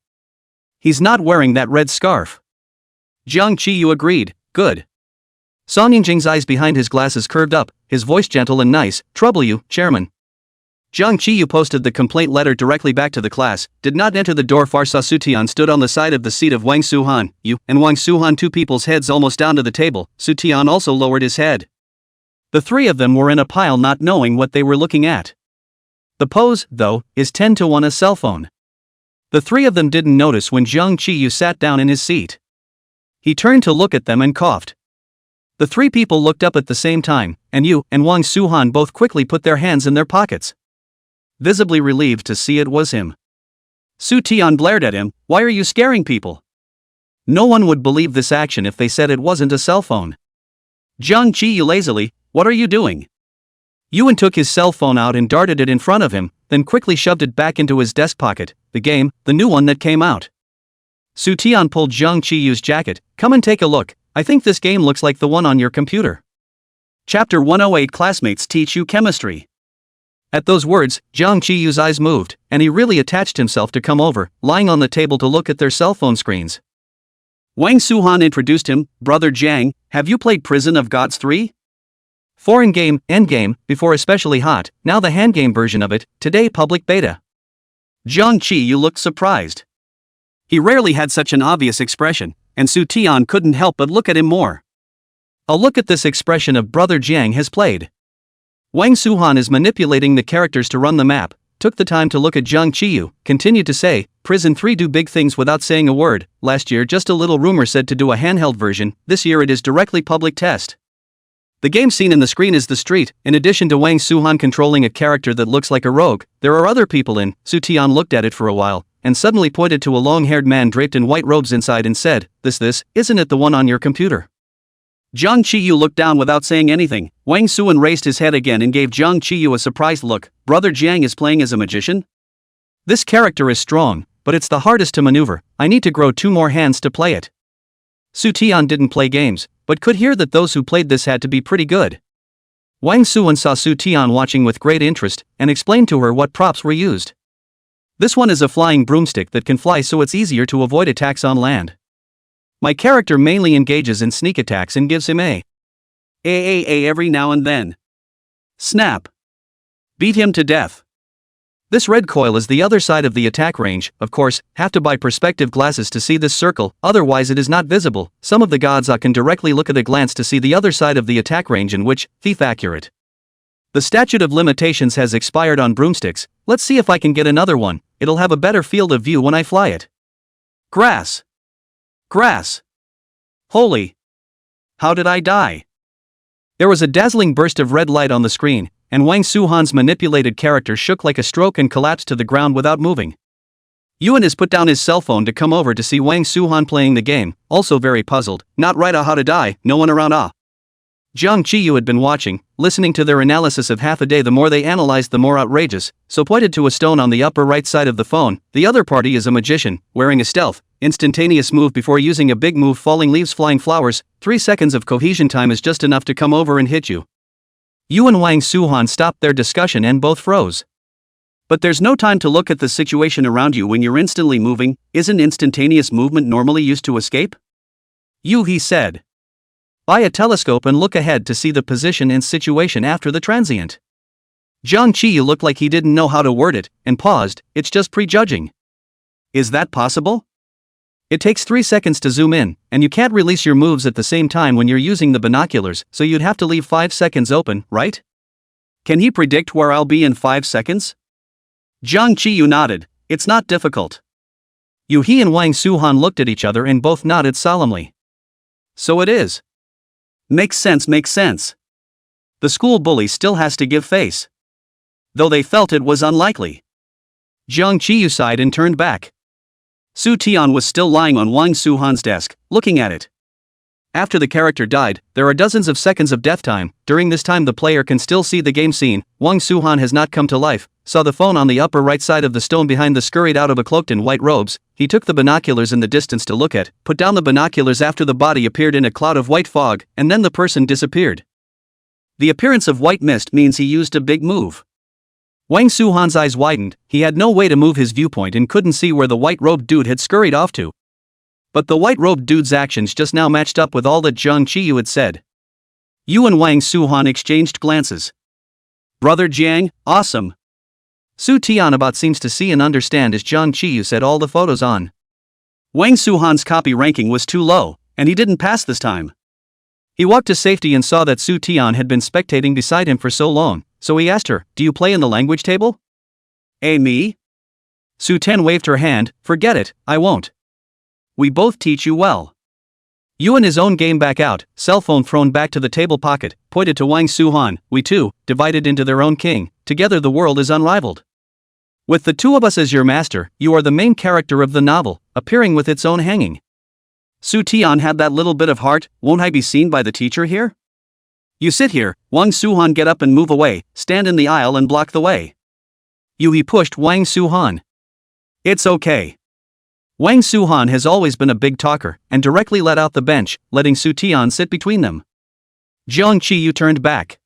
He's not wearing that red scarf. Jiang Qiyu agreed, good. Song Yingjing's eyes behind his glasses curved up, his voice gentle and nice, trouble you, chairman. Jiang Qiyu posted the complaint letter directly back to the class, did not enter the door far. Saw Su Tian stood on the side of the seat of Wang Suhan, and Wang Suhan, 2 people's heads almost down to the table. Su Tian also lowered his head. The 3 of them were in a pile not knowing what they were looking at. The pose, though, is 10-to-1 a cell phone. The 3 of them didn't notice when Jiang Qiyu sat down in his seat. He turned to look at them and coughed. The 3 people looked up at the same time, and Yu and Wang Suhan both quickly put their hands in their pockets. Visibly relieved to see it was him. Su Tian glared at him, why are you scaring people? No one would believe this action if they said it wasn't a cell phone. Jiang Qiyu lazily, what are you doing? Yuan took his cell phone out and darted it in front of him, then quickly shoved it back into his desk pocket. The game, the new one that came out. Su Tian pulled Jiang Qiyu's jacket, come and take a look, I think this game looks like the one on your computer. Chapter 108 Classmates Teach You Chemistry. At those words, Jiang Qiyu's eyes moved, and he really attached himself to come over, lying on the table to look at their cell phone screens. Wang Suhan introduced him, Brother Jiang, have you played Prison of Gods 3? Foreign game, endgame, before especially hot, now the handgame version of it, today public beta. Jiang Qiyu looked surprised. He rarely had such an obvious expression, and Su Tian couldn't help but look at him more. A look at this expression of Brother Jiang has played. Wang Suhan is manipulating the characters to run the map, took the time to look at Jiang Qiyu, continued to say, Prison 3 do big things without saying a word, last year just a little rumor said to do a handheld version, this year it is directly public test. The game seen in the screen is the street, in addition to Wang Suhan controlling a character that looks like a rogue, there are other people in. Su Tian looked at it for a while, and suddenly pointed to a long-haired man draped in white robes inside and said, this, isn't it the one on your computer? Jiang Qiyu looked down without saying anything. Wang Suhan raised his head again and gave Jiang Qiyu a surprised look. Brother Jiang is playing as a magician? This character is strong, but it's the hardest to maneuver. I need to grow 2 more hands to play it. Su Tian didn't play games, but could hear that those who played this had to be pretty good. Wang Suhan saw Su Tian watching with great interest, and explained to her what props were used. This one is a flying broomstick that can fly so it's easier to avoid attacks on land. My character mainly engages in sneak attacks and gives him a every now and then. Snap. Beat him to death. This red coil is the other side of the attack range, of course, have to buy perspective glasses to see this circle, otherwise it is not visible. Some of the gods can directly look at a glance to see the other side of the attack range in which, thief accurate. The statute of limitations has expired on broomsticks, let's see if I can get another one, it'll have a better field of view when I fly it. Grass. Grass. Holy. How did I die? There was a dazzling burst of red light on the screen, and Wang Suhan's manipulated character shook like a stroke and collapsed to the ground without moving. Yuan has put down his cell phone to come over to see Wang Suhan playing the game, also very puzzled. Not right, how to die, no one around. Jiang Qiyu had been watching, listening to their analysis of half a day. The more they analyzed, the more outrageous, so pointed to a stone on the upper right side of the phone. The other party is a magician, wearing a stealth, instantaneous move before using a big move, falling leaves, flying flowers. 3 seconds of cohesion time is just enough to come over and hit you. You and Wang Suhan stopped their discussion and both froze. But there's no time to look at the situation around you when you're instantly moving. Isn't instantaneous movement normally used to escape? He said. Buy a telescope and look ahead to see the position and situation after the transient. Jiang Qiyu looked like he didn't know how to word it, and paused. It's just prejudging. Is that possible? It takes 3 seconds to zoom in, and you can't release your moves at the same time when you're using the binoculars, so you'd have to leave 5 seconds open, right? Can he predict where I'll be in 5 seconds? Jiang Qiyu nodded. It's not difficult. He and Wang Suhan looked at each other and both nodded solemnly. So it is. Makes sense. The school bully still has to give face. Though they felt it was unlikely. Jiang Qiyu sighed and turned back. Su Tian was still lying on Wang Suhan's desk, looking at it. After the character died, there are dozens of seconds of death time. During this time the player can still see the game scene. Wang Suhan has not come to life, saw the phone on the upper right side of the stone behind the scurried out of a cloaked in white robes. He took the binoculars in the distance to look at, put down the binoculars after the body appeared in a cloud of white fog, and then the person disappeared. The appearance of white mist means he used a big move. Wang Suhan's eyes widened. He had no way to move his viewpoint and couldn't see where the white-robed dude had scurried off to. But the white-robed dude's actions just now matched up with all that Jiang Qiyu had said. You and Wang Suhan exchanged glances. Brother Jiang, awesome. Su Tian about seems to see and understand as Jiang Qiyu said all the photos on. Wang Suhan's copy ranking was too low, and he didn't pass this time. He walked to safety and saw that Su Tian had been spectating beside him for so long, so he asked her, do you play in the language table? Me? Su Tian waved her hand, forget it, I won't. We both teach you well. Yuan his own game back out, cell phone thrown back to the table pocket, pointed to Wang Suhan. We too, divided into their own king, together the world is unrivaled. With the two of us as your master, you are the main character of the novel, appearing with its own hanging. Su Tian had that little bit of heart. Won't I be seen by the teacher here? You sit here. Wang Suhan get up and move away, stand in the aisle and block the way. He pushed Wang Suhan. It's okay. Wang Suhan has always been a big talker, and directly let out the bench, letting Su Tian sit between them. Jiang Qiyu turned back.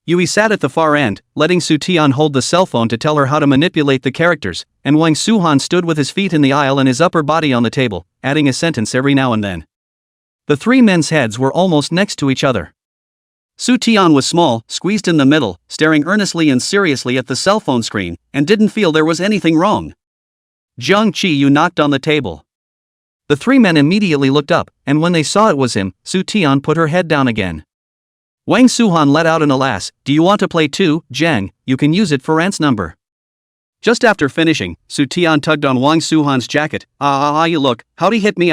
Yui sat at the far end, letting Su Tian hold the cell phone to tell her how to manipulate the characters, and Wang Suhan stood with his feet in the aisle and his upper body on the table, adding a sentence every now and then. The three men's heads were almost next to each other. Su Tian was small, squeezed in the middle, staring earnestly and seriously at the cell phone screen, and didn't feel there was anything wrong. Jiang Qiyu knocked on the table. The three men immediately looked up, and when they saw it was him, Su Tian put her head down again. Wang Suhan let out an alas. Do you want to play too, Jiang? You can use it for Ant's number. Just after finishing, Su Tian tugged on Wang Suhan's jacket. You look, how'd he hit me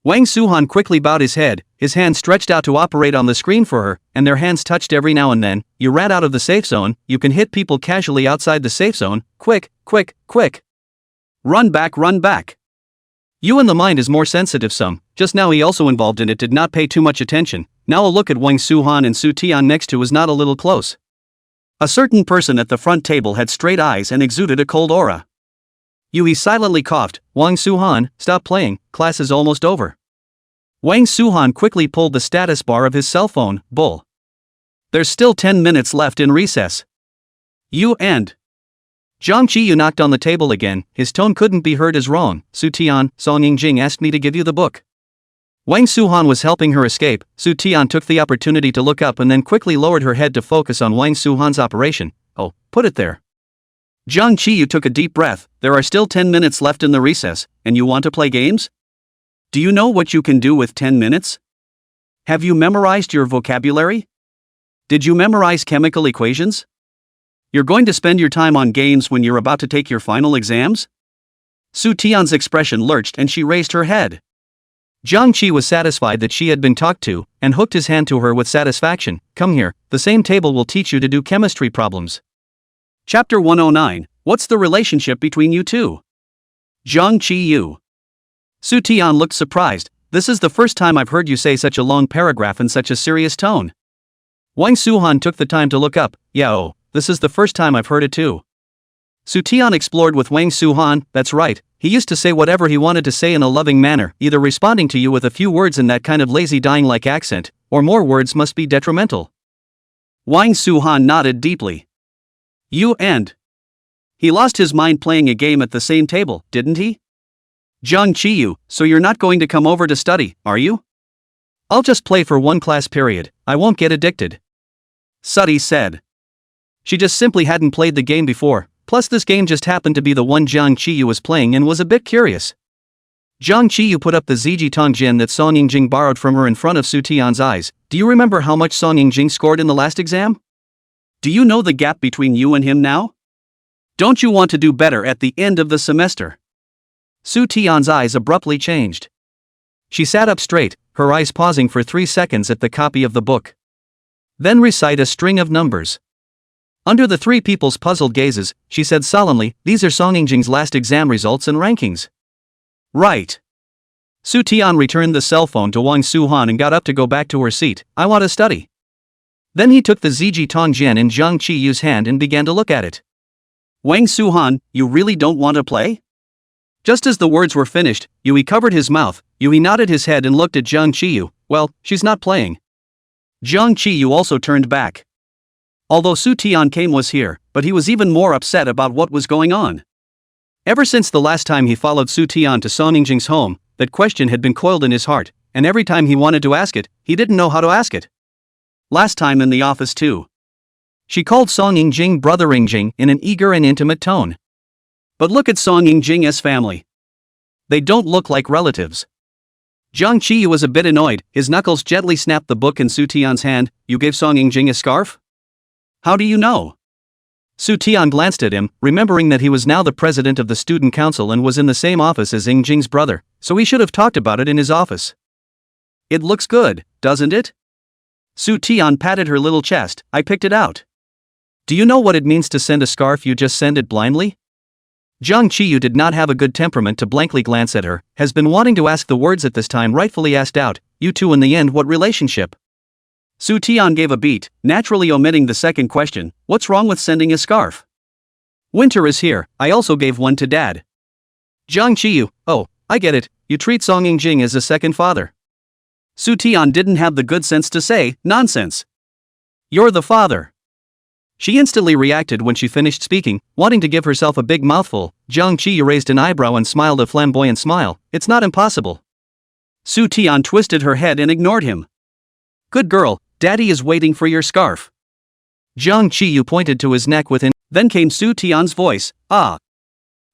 Wang Suhan quickly bowed his head, his hand stretched out to operate on the screen for her, and their hands touched every now and then. You ran out of the safe zone, you can hit people casually outside the safe zone. Quick, quick, quick. Run back, run back. Yuan the mind is more sensitive some, just now he also involved in it did not pay too much attention. Now a look at Wang Suhan and Su Tian next to was not a little close. A certain person at the front table had straight eyes and exuded a cold aura. Yui silently coughed. Wang Suhan, stop playing, class is almost over. Wang Suhan quickly pulled the status bar of his cell phone. Bull. There's still 10 minutes left in recess. You and Jiang Qiyu knocked on the table again, his tone couldn't be heard as wrong. Su Tian, Song Yingjing asked me to give you the book. Wang Suhan was helping her escape. Su Tian took the opportunity to look up and then quickly lowered her head to focus on Wang Suhan's operation. Oh, put it there. Jiang Qiyu took a deep breath. There are still 10 minutes left in the recess, and you want to play games? Do you know what you can do with 10 minutes? Have you memorized your vocabulary? Did you memorize chemical equations? You're going to spend your time on games when you're about to take your final exams? Su Tian's expression lurched and she raised her head. Jiang Qi was satisfied that she had been talked to, and hooked his hand to her with satisfaction. Come here, the same table will teach you to do chemistry problems. Chapter 109, What's the relationship between you two? Jiang Qi Yu. Su Tian looked surprised. This is the first time I've heard you say such a long paragraph in such a serious tone. Wang Suhan took the time to look up. Yeah, oh, this is the first time I've heard it too. Su Tian explored with Wang Suhan. That's right, he used to say whatever he wanted to say in a loving manner, either responding to you with a few words in that kind of lazy dying-like accent, or more words must be detrimental. Wang Suhan nodded deeply. You and... He lost his mind playing a game at the same table, didn't he? Jiang Qiyu, so you're not going to come over to study, are you? I'll just play for one class period, I won't get addicted. Suddy said. She just simply hadn't played the game before, plus this game just happened to be the one Jiang Qiyu was playing and was a bit curious. Jiang Qiyu put up the Ziji Tongjin that Song Yingjing borrowed from her in front of Su Tian's eyes. Do you remember how much Song Yingjing scored in the last exam? Do you know the gap between you and him now? Don't you want to do better at the end of the semester? Su Tian's eyes abruptly changed. She sat up straight, her eyes pausing for 3 seconds at the copy of the book. Then recite a string of numbers. Under the three people's puzzled gazes, she said solemnly, these are Song Yingjing's last exam results and rankings. Right. Su Tian returned the cell phone to Wang Suhan and got up to go back to her seat. I want to study. Then he took the Ziji Tongjian in Jiang Qiyu's hand and began to look at it. Wang Suhan, you really don't want to play? Just as the words were finished, Yui covered his mouth. Yui nodded his head and looked at Jiang Qiyu. Well, she's not playing. Jiang Qiyu also turned back. Although Su Tian was here, but he was even more upset about what was going on. Ever since the last time he followed Su Tian to Song Yingjing's home, that question had been coiled in his heart, and every time he wanted to ask it, he didn't know how to ask it. Last time in the office too. She called Song Yingjing Brother Yingjing in an eager and intimate tone. But look at Song Yingjing's family. They don't look like relatives. Jiang Qiyu was a bit annoyed. His knuckles gently snapped the book in Su Tian's hand. You gave Song Yingjing a scarf? How do you know? Su Tian glanced at him, remembering that he was now the president of the student council and was in the same office as Yingjing's brother, so he should have talked about it in his office. It looks good, doesn't it? Su Tian patted her little chest. I picked it out. Do you know what it means to send a scarf? You just send it blindly? Jiang Qiyu did not have a good temperament to blankly glance at her, has been wanting to ask the words at this time rightfully asked out, you two in the end what relationship? Su Tian gave a beat, naturally omitting the second question, what's wrong with sending a scarf? Winter is here, I also gave one to Dad. Jiang Qiyu, oh, I get it, you treat Song Yingjing as a second father. Su Tian didn't have the good sense to say, nonsense. You're the father. She instantly reacted when she finished speaking, wanting to give herself a big mouthful. Jiang Qiyu raised an eyebrow and smiled a flamboyant smile. It's not impossible. Su Tian twisted her head and ignored him. Good girl, Daddy is waiting for your scarf. Jiang Qiyu pointed to his neck then came Su Tian's voice, ah.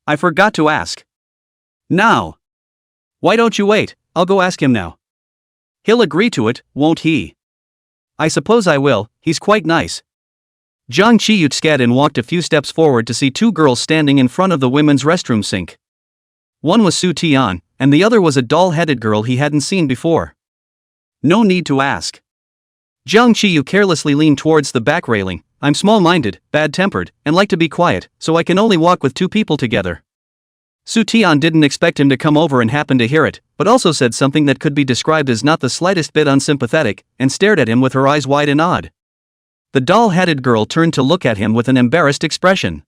I forgot to ask. Now. Why don't you wait, I'll go ask him now. He'll agree to it, won't he? I suppose I will, he's quite nice. Jiang Qiyu sked and walked a few steps forward to see two girls standing in front of the women's restroom sink. One was Su Tian, and the other was a doll-headed girl he hadn't seen before. No need to ask. Jiang Qiyu carelessly leaned towards the back railing. I'm small-minded, bad-tempered, and like to be quiet, so I can only walk with two people together. Su Tian didn't expect him to come over and happen to hear it, but also said something that could be described as not the slightest bit unsympathetic, and stared at him with her eyes wide and odd. The doll-headed girl turned to look at him with an embarrassed expression.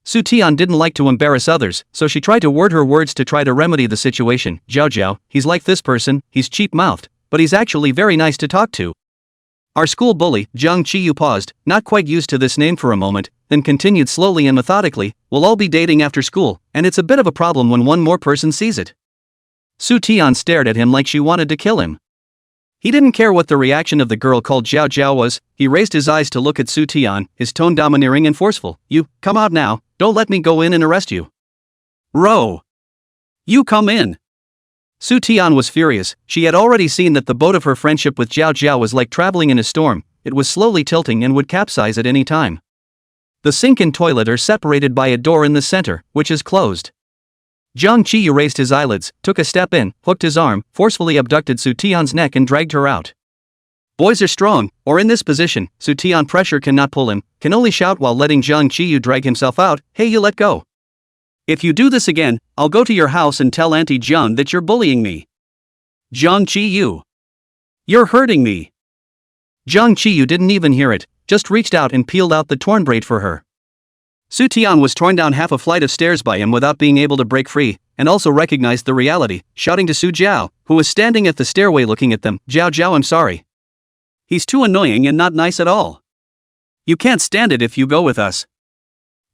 Su Tian didn't like to embarrass others, so she tried to word her words to try to remedy the situation. Zhao Zhao, he's like this person, he's cheap-mouthed, but he's actually very nice to talk to. Our school bully, Jiang Qiyu paused, not quite used to this name for a moment, then continued slowly and methodically, we'll all be dating after school, and it's a bit of a problem when one more person sees it. Su Tian stared at him like she wanted to kill him. He didn't care what the reaction of the girl called Zhao Zhao was. He raised his eyes to look at Su Tian, his tone domineering and forceful. You, come out now, don't let me go in and arrest you. Row. You come in. Su Tian was furious. She had already seen that the boat of her friendship with Zhao Zhao was like traveling in a storm. It was slowly tilting and would capsize at any time. The sink and toilet are separated by a door in the center, which is closed. Jiang Qiyu raised his eyelids, took a step in, hooked his arm, forcefully abducted Su Tian's neck and dragged her out. Boys are strong, or in this position, Su Tian pressure cannot pull him, can only shout while letting Jiang Qiyu drag himself out, "Hey, you let go. If you do this again, I'll go to your house and tell Auntie Jiang that you're bullying me. Jiang Qiyu. You're hurting me." Jiang Qiyu didn't even hear it, just reached out and peeled out the torn braid for her. Su Tian was torn down half a flight of stairs by him without being able to break free, and also recognized the reality, shouting to Su Jiao, who was standing at the stairway looking at them, "Jiao Jiao, I'm sorry. He's too annoying and not nice at all. You can't stand it if you go with us.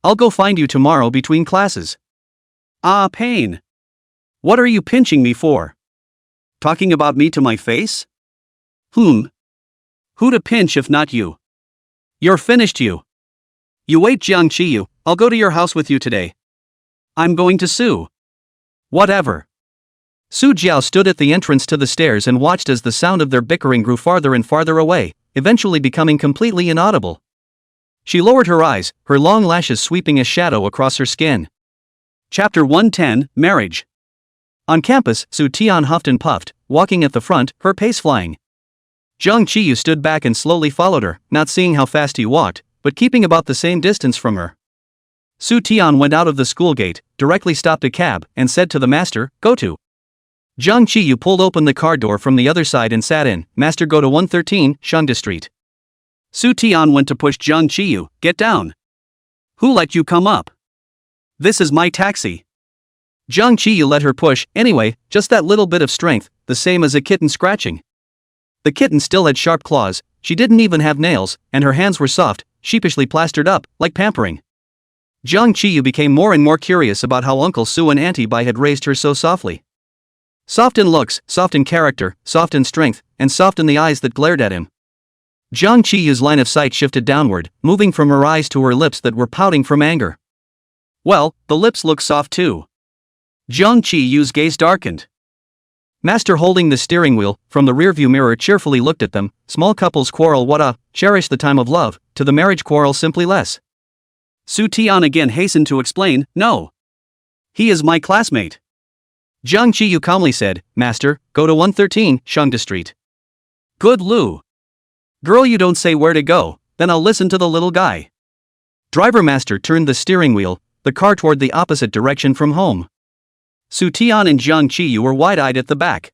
I'll go find you tomorrow between classes." "Ah, pain. What are you pinching me for? Talking about me to my face? Who to pinch if not you? You're finished, you. You wait, Jiang Qiyu, I'll go to your house with you today. I'm going to sue." "Whatever." Su Jiao stood at the entrance to the stairs and watched as the sound of their bickering grew farther and farther away, eventually becoming completely inaudible. She lowered her eyes, her long lashes sweeping a shadow across her skin. Chapter 110, Marriage. On campus, Su Tian huffed and puffed, walking at the front, her pace flying. Jiang Qiyu stood back and slowly followed her, not seeing how fast he walked, but keeping about the same distance from her. Su Tian went out of the school gate, directly stopped a cab, and said to the master, "Go to." Jiang Qiyu pulled open the car door from the other side and sat in, "Master, go to 113, Shangda Street." Su Tian went to push Jiang Qiyu, "Get down. Who let you come up? This is my taxi." Jiang Qiyu let her push, anyway, just that little bit of strength, the same as a kitten scratching. The kitten still had sharp claws, she didn't even have nails, and her hands were soft, sheepishly plastered up, like pampering. Jiang Qiyu became more and more curious about how Uncle Su and Auntie Bai had raised her so softly. Soft in looks, soft in character, soft in strength, and soft in the eyes that glared at him. Jiang Qiyu's line of sight shifted downward, moving from her eyes to her lips that were pouting from anger. Well, the lips look soft too. Jiang Qiyu's gaze darkened. Master, holding the steering wheel, from the rearview mirror cheerfully looked at them. Small couples quarrel cherish the time of love, to the marriage quarrel simply less. Su Tian again hastened to explain, "No. He is my classmate." Jiang Qiyu calmly said, "Master, go to 113, Shangda Street." "Good Lu. Girl, you don't say where to go, then I'll listen to the little guy." Driver Master turned the steering wheel, the car toward the opposite direction from home. Su Tian and Jiang Qiyu were wide-eyed at the back.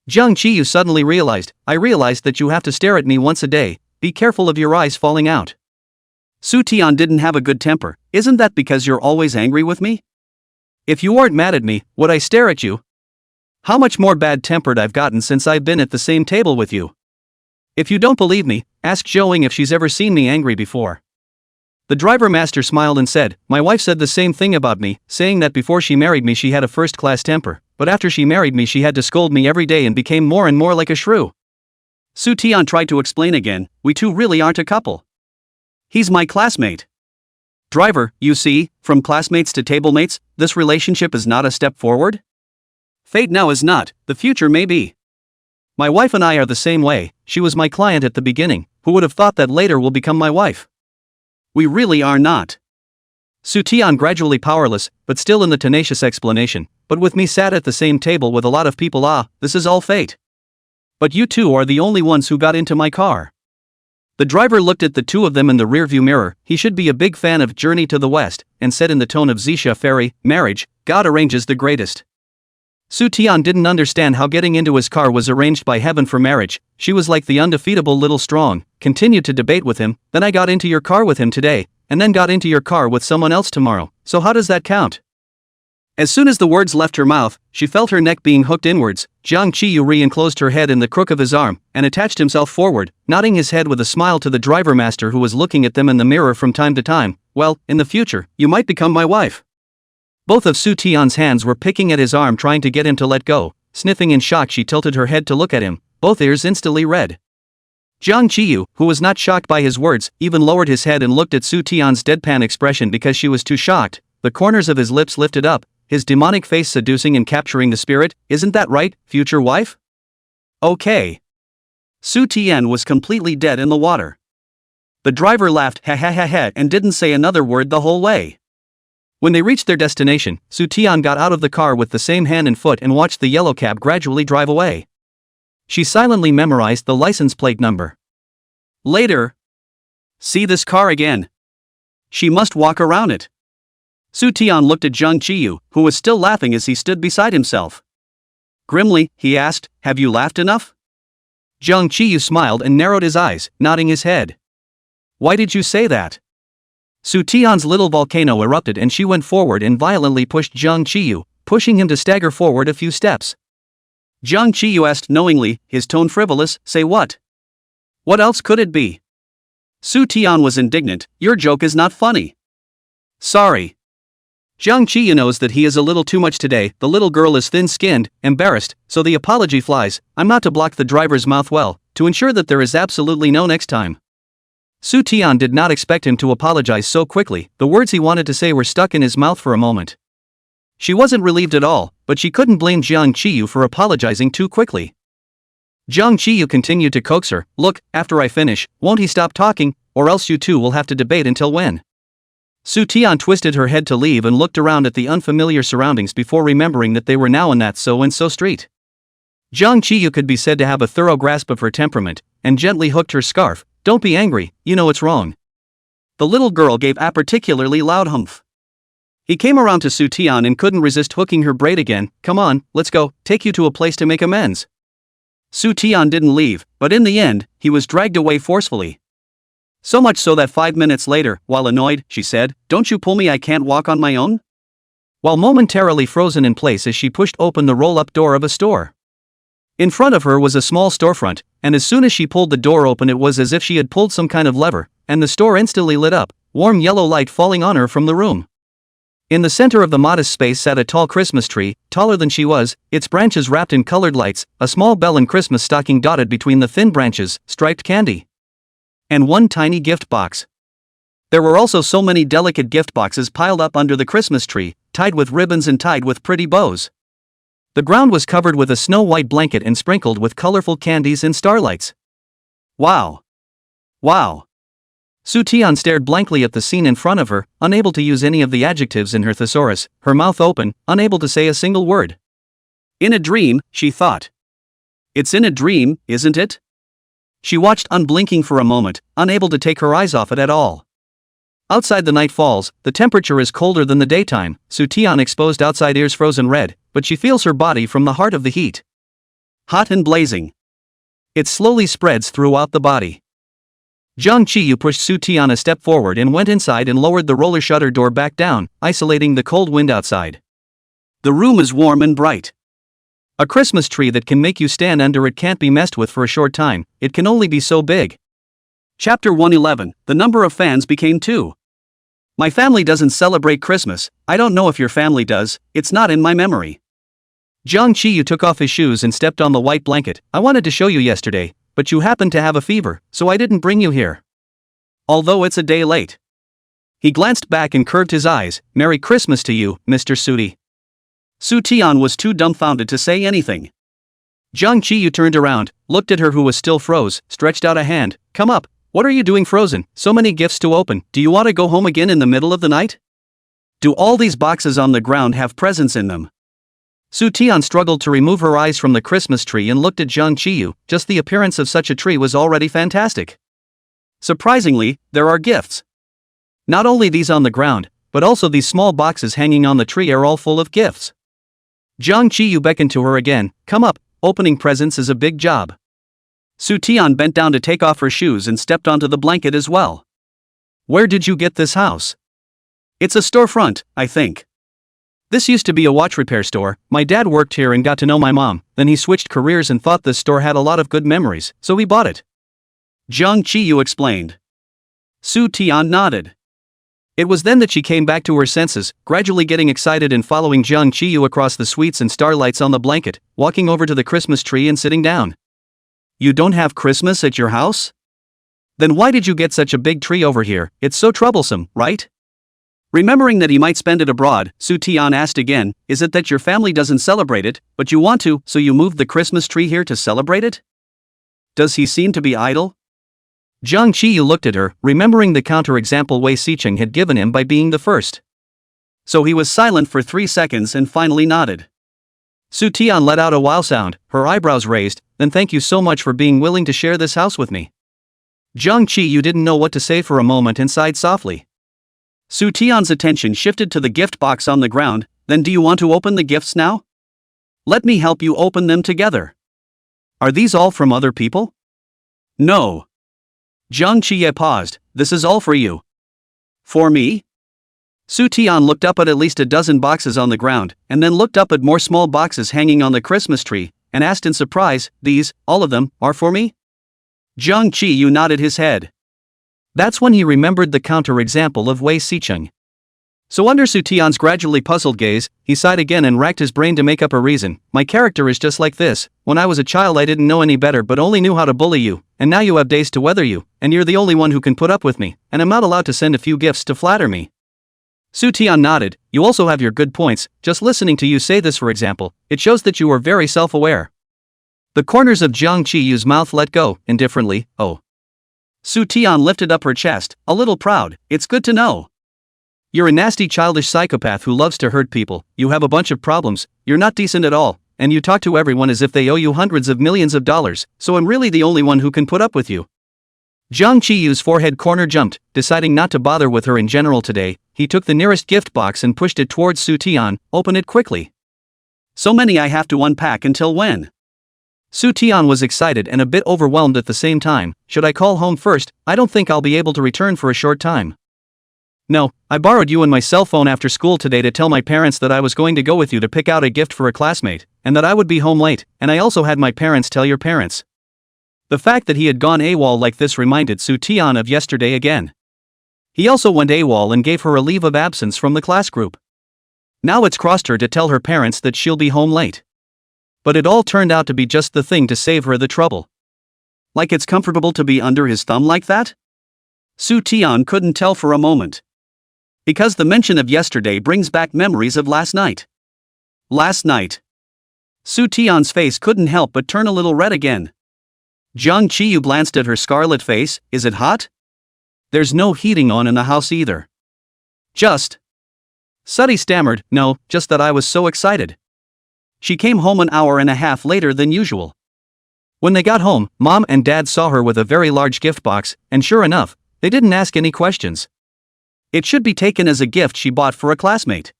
Jiang Qiyu suddenly realized, "I realized that you have to stare at me once a day, be careful of your eyes falling out." Su Tian didn't have a good temper. "Isn't that because you're always angry with me? If you weren't mad at me, would I stare at you? How much more bad-tempered I've gotten since I've been at the same table with you. If you don't believe me, ask Zhouing if she's ever seen me angry before." The driver master smiled and said, "My wife said the same thing about me, saying that before she married me she had a first-class temper, but after she married me she had to scold me every day and became more and more like a shrew." Su Tian tried to explain again, "We two really aren't a couple. He's my classmate." Driver, you see, from classmates to tablemates, this relationship is not a step forward? Fate now is not, the future may be. My wife and I are the same way. She was my client at the beginning, who would have thought that later will become my wife? We really are not. Su Tian, gradually powerless, but still in the tenacious explanation, "But with me sat at the same table with a lot of people. This is all fate. But you two are the only ones who got into my car." The driver looked at the two of them in the rearview mirror. He should be a big fan of Journey to the West, and said in the tone of Zixia Fairy, "Marriage, God arranges the greatest." Su Tian didn't understand how getting into his car was arranged by heaven for marriage. She was like the undefeatable little strong, continued to debate with him, "Then I got into your car with him today, and then got into your car with someone else tomorrow, so how does that count?" As soon as the words left her mouth, she felt her neck being hooked inwards. Jiang Qiyu re-enclosed her head in the crook of his arm, and attached himself forward, nodding his head with a smile to the driver master who was looking at them in the mirror from time to time. "Well, in the future, you might become my wife." Both of Su Tian's hands were picking at his arm trying to get him to let go. Sniffing in shock, she tilted her head to look at him, both ears instantly red. Jiang Qiyu, who was not shocked by his words, even lowered his head and looked at Su Tian's deadpan expression because she was too shocked. The corners of his lips lifted up, his demonic face seducing and capturing the spirit. "Isn't that right, future wife?" "Okay." Su Tian was completely dead in the water. The driver laughed ha ha ha ha and didn't say another word the whole way. When they reached their destination, Su Tian got out of the car with the same hand and foot and watched the yellow cab gradually drive away. She silently memorized the license plate number. Later. See this car again. She must walk around it. Su Tian looked at Zhang Qiyu, who was still laughing as he stood beside himself. Grimly, he asked, have you laughed enough? Zhang Qiyu smiled and narrowed his eyes, nodding his head. Why did you say that? Su Tian's little volcano erupted and she went forward and violently pushed Zhang Qiyu, pushing him to stagger forward a few steps. Zhang Qiyu asked knowingly, his tone frivolous, say what? What else could it be? Su Tian was indignant, your joke is not funny. Sorry. Zhang Qiyu knows that he is a little too much today, the little girl is thin-skinned, embarrassed, so the apology flies, I'm not to block the driver's mouth well, to ensure that there is absolutely no next time. Su Tian did not expect him to apologize so quickly, the words he wanted to say were stuck in his mouth for a moment. She wasn't relieved at all, but she couldn't blame Zhang Qiyu for apologizing too quickly. Zhang Qiyu continued to coax her, look, after I finish, won't he stop talking, or else you two will have to debate until when? Su Tian twisted her head to leave and looked around at the unfamiliar surroundings before remembering that they were now on that so-and-so street. Zhang Qiyu could be said to have a thorough grasp of her temperament, and gently hooked her scarf, don't be angry, you know it's wrong. The little girl gave a particularly loud humph. He came around to Su Tian and couldn't resist hooking her braid again, come on, let's go, take you to a place to make amends. Su Tian didn't leave, but in the end, he was dragged away forcefully. So much so that 5 minutes later, while annoyed, she said, don't you pull me, I can't walk on my own? While momentarily frozen in place as she pushed open the roll-up door of a store. In front of her was a small storefront, and as soon as she pulled the door open it was as if she had pulled some kind of lever, and the store instantly lit up, warm yellow light falling on her from the room. In the center of the modest space sat a tall Christmas tree, taller than she was, its branches wrapped in colored lights, a small bell and Christmas stocking dotted between the thin branches, striped candy. And one tiny gift box. There were also so many delicate gift boxes piled up under the Christmas tree, tied with ribbons and tied with pretty bows. The ground was covered with a snow-white blanket and sprinkled with colorful candies and starlights. Wow! Wow! Su Tian stared blankly at the scene in front of her, unable to use any of the adjectives in her thesaurus, her mouth open, unable to say a single word. In a dream, she thought. It's in a dream, isn't it? She watched unblinking for a moment, unable to take her eyes off it at all. Outside the night falls, the temperature is colder than the daytime, Su Tian exposed outside ears frozen red, but she feels her body from the heart of the heat. Hot and blazing. It slowly spreads throughout the body. Zhang Qiyu pushed Su Tian a step forward and went inside and lowered the roller shutter door back down, isolating the cold wind outside. The room is warm and bright. A Christmas tree that can make you stand under it can't be messed with for a short time, it can only be so big. Chapter 111, the number of fans became 2. My family doesn't celebrate Christmas, I don't know if your family does, it's not in my memory. Zhang Qiyu took off his shoes and stepped on the white blanket, I wanted to show you yesterday, but you happened to have a fever, so I didn't bring you here. Although it's a day late. He glanced back and curved his eyes, Merry Christmas to you, Mr. Sudi. Su Tian was too dumbfounded to say anything. Zhang Qiyu turned around, looked at her who was still froze, stretched out a hand, come up, what are you doing frozen, so many gifts to open, do you want to go home again in the middle of the night? Do all these boxes on the ground have presents in them? Su Tian struggled to remove her eyes from the Christmas tree and looked at Zhang Qiyu, just the appearance of such a tree was already fantastic. Surprisingly, there are gifts. Not only these on the ground, but also these small boxes hanging on the tree are all full of gifts. Zhang Qiyu beckoned to her again, come up, opening presents is a big job. Su Tian bent down to take off her shoes and stepped onto the blanket as well. Where did you get this house? It's a storefront, I think. This used to be a watch repair store, my dad worked here and got to know my mom, then he switched careers and thought this store had a lot of good memories, so he bought it. Zhang Qiyu explained. Su Tian nodded. It was then that she came back to her senses, gradually getting excited and following Zhang Qiyu across the sweets and starlights on the blanket, walking over to the Christmas tree and sitting down. You don't have Christmas at your house? Then why did you get such a big tree over here, it's so troublesome, right? Remembering that he might spend it abroad, Su Tian asked again, is it that your family doesn't celebrate it, but you want to, so you moved the Christmas tree here to celebrate it? Does he seem to be idle? Zhang Qiyu looked at her, remembering the counter-example Wei Sicheng had given him by being the first. So he was silent for 3 seconds and finally nodded. Soo-tian let out a wow sound, her eyebrows raised, then thank you so much for being willing to share this house with me. Jung Chi-yu didn't know what to say for a moment and sighed softly. Soo-tian's attention shifted to the gift box on the ground. Then do you want to open the gifts now? Let me help you open them together. Are these all from other people? No. Jung Chi-ye paused. This is all for you. For me? Soo-tian looked up at least a dozen boxes on the ground, and then looked up at more small boxes hanging on the Christmas tree, and asked in surprise, these, all of them, are for me? Jung Chi-yu nodded his head. That's when he remembered the counter-example of Wei Sicheng. So under Soo-tian's gradually puzzled gaze, he sighed again and racked his brain to make up a reason. My character is just like this. When I was a child I didn't know any better but only knew how to bully you, and now you have days to weather you, and you're the only one who can put up with me, and I'm not allowed to send a few gifts to flatter me. Soo-tian nodded. You also have your good points. Just listening to you say this, for example, it shows that you are very self-aware. The corners of Jung Chi-yu's mouth let go, indifferently. Oh. Soo-tian lifted up her chest, a little proud. It's good to know. You're a nasty childish psychopath who loves to hurt people, you have a bunch of problems, you're not decent at all, and you talk to everyone as if they owe you hundreds of millions of dollars, so I'm really the only one who can put up with you. Jung Chi-yu's forehead corner jumped. Deciding not to bother with her in general today, he took the nearest gift box and pushed it towards Soo-tian. Open it quickly. So many I have to unpack until when? Soo-tian was excited and a bit overwhelmed at the same time. Should I call home first? I don't think I'll be able to return for a short time. No, I borrowed you and my cell phone after school today to tell my parents that I was going to go with you to pick out a gift for a classmate, and that I would be home late, and I also had my parents tell your parents. The fact that he had gone AWOL like this reminded Soo-tian of yesterday again. He also went AWOL and gave her a leave of absence from the class group. Now it's crossed her to tell her parents that she'll be home late. But it all turned out to be just the thing to save her the trouble. Like it's comfortable to be under his thumb like that? Soo-tian couldn't tell for a moment. Because the mention of yesterday brings back memories of last night. Last night. Soo-tian's face couldn't help but turn a little red again. Jung Chi-yu glanced at her scarlet face. Is it hot? There's no heating on in the house either. Just. Sooty stammered, no, just that I was so excited. She came home an hour and a half later than usual. When they got home, Mom and Dad saw her with a very large gift box, and sure enough, they didn't ask any questions. It should be taken as a gift she bought for a classmate.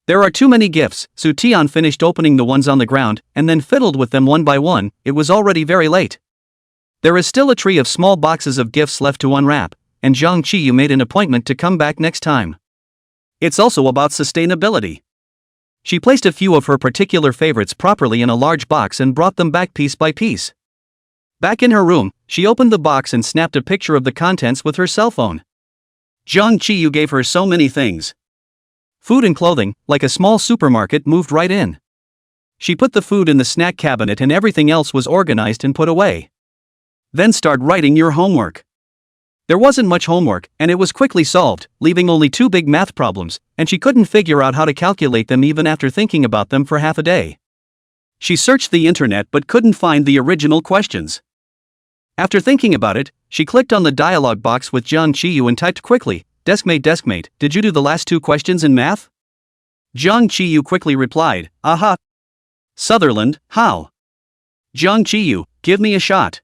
There are too many gifts. Soo-tian finished opening the ones on the ground, and then fiddled with them one by one. It was already very late. There is still a tree of small boxes of gifts left to unwrap, and Jung Chi-yu made an appointment to come back next time. It's also about sustainability. She placed a few of her particular favorites properly in a large box and brought them back piece by piece. Back in her room, she opened the box and snapped a picture of the contents with her cell phone. Jung Chi-yu gave her so many things. Food and clothing, like a small supermarket, moved right in. She put the food in the snack cabinet and everything else was organized and put away. Then start writing your homework. There wasn't much homework, and it was quickly solved, leaving only 2 big math problems, and she couldn't figure out how to calculate them even after thinking about them for half a day. She searched the internet but couldn't find the original questions. After thinking about it, she clicked on the dialog box with Jung Chi-yu and typed quickly, Deskmate, did you do the last 2 questions in math? Jung Chi-yu quickly replied, Aha. Sutherland, how? Jung Chi-yu, give me a shot.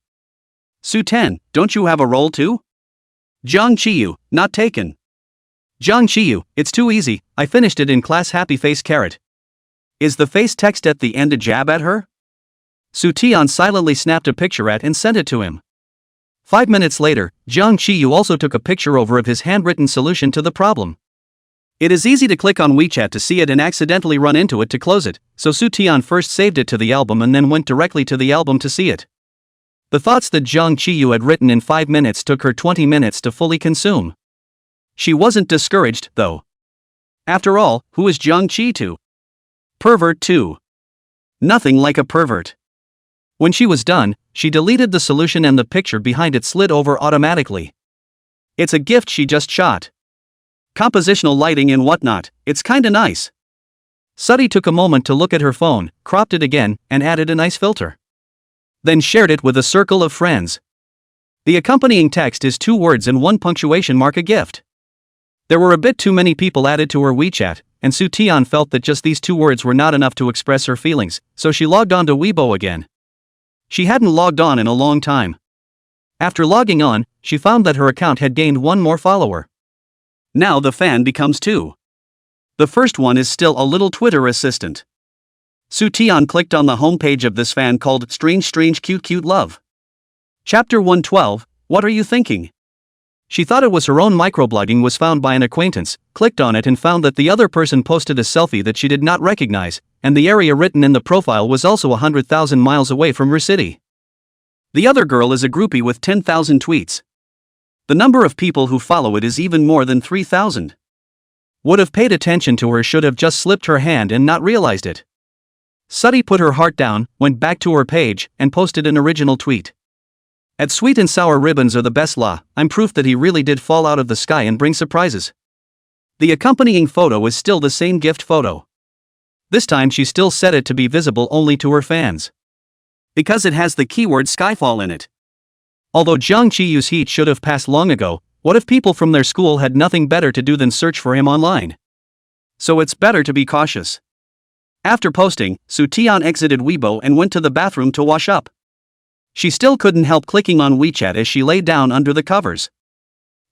Soo-ten, don't you have a role too? Jung Chi-yu, not taken. Jung Chi-yu, it's too easy, I finished it in class. Happy face carrot. Is the face text at the end a jab at her? Soo-tian silently snapped a picture at and sent it to him. 5 minutes later, Jung Chi-yu also took a picture over of his handwritten solution to the problem. It is easy to click on WeChat to see it and accidentally run into it to close it, so Soo-tian first saved it to the album and then went directly to the album to see it. The thoughts that Jung Chi-yu had written in 5 minutes took her 20 minutes to fully consume. She wasn't discouraged, though. After all, who is Jung Chi-yu? Pervert too. Nothing like a pervert. When she was done, she deleted the solution and the picture behind it slid over automatically. It's a gift she just shot. Compositional lighting and whatnot, it's kinda nice. Sooty took a moment to look at her phone, cropped it again, and added a nice filter. Then shared it with a circle of friends. The accompanying text is 2 words and 1 punctuation mark, a gift. There were a bit too many people added to her WeChat, and Su Tian felt that just these 2 words were not enough to express her feelings, so she logged on to Weibo again. She hadn't logged on in a long time. After logging on, she found that her account had gained 1 more follower. Now the fan becomes 2. The first one is still a little Twitter assistant. Su Tian clicked on the homepage of this fan called Strange Cute Love. Chapter 112, What Are You Thinking? She thought it was her own microblogging was found by an acquaintance, clicked on it and found that the other person posted a selfie that she did not recognize, and the area written in the profile was also 100,000 miles away from her city. The other girl is a groupie with 10,000 tweets. The number of people who follow it is even more than 3,000. Would have paid attention to her should have just slipped her hand and not realized it. Suddy put her heart down, went back to her page, and posted an original tweet. At sweet and sour ribbons are the best la, I'm proof that he really did fall out of the sky and bring surprises. The accompanying photo is still the same gift photo. This time she still set it to be visible only to her fans. Because it has the keyword Skyfall in it. Although Jiang Qiyu's heat should have passed long ago, what if people from their school had nothing better to do than search for him online? So it's better to be cautious. After posting, Su Tian exited Weibo and went to the bathroom to wash up. She still couldn't help clicking on WeChat as she lay down under the covers.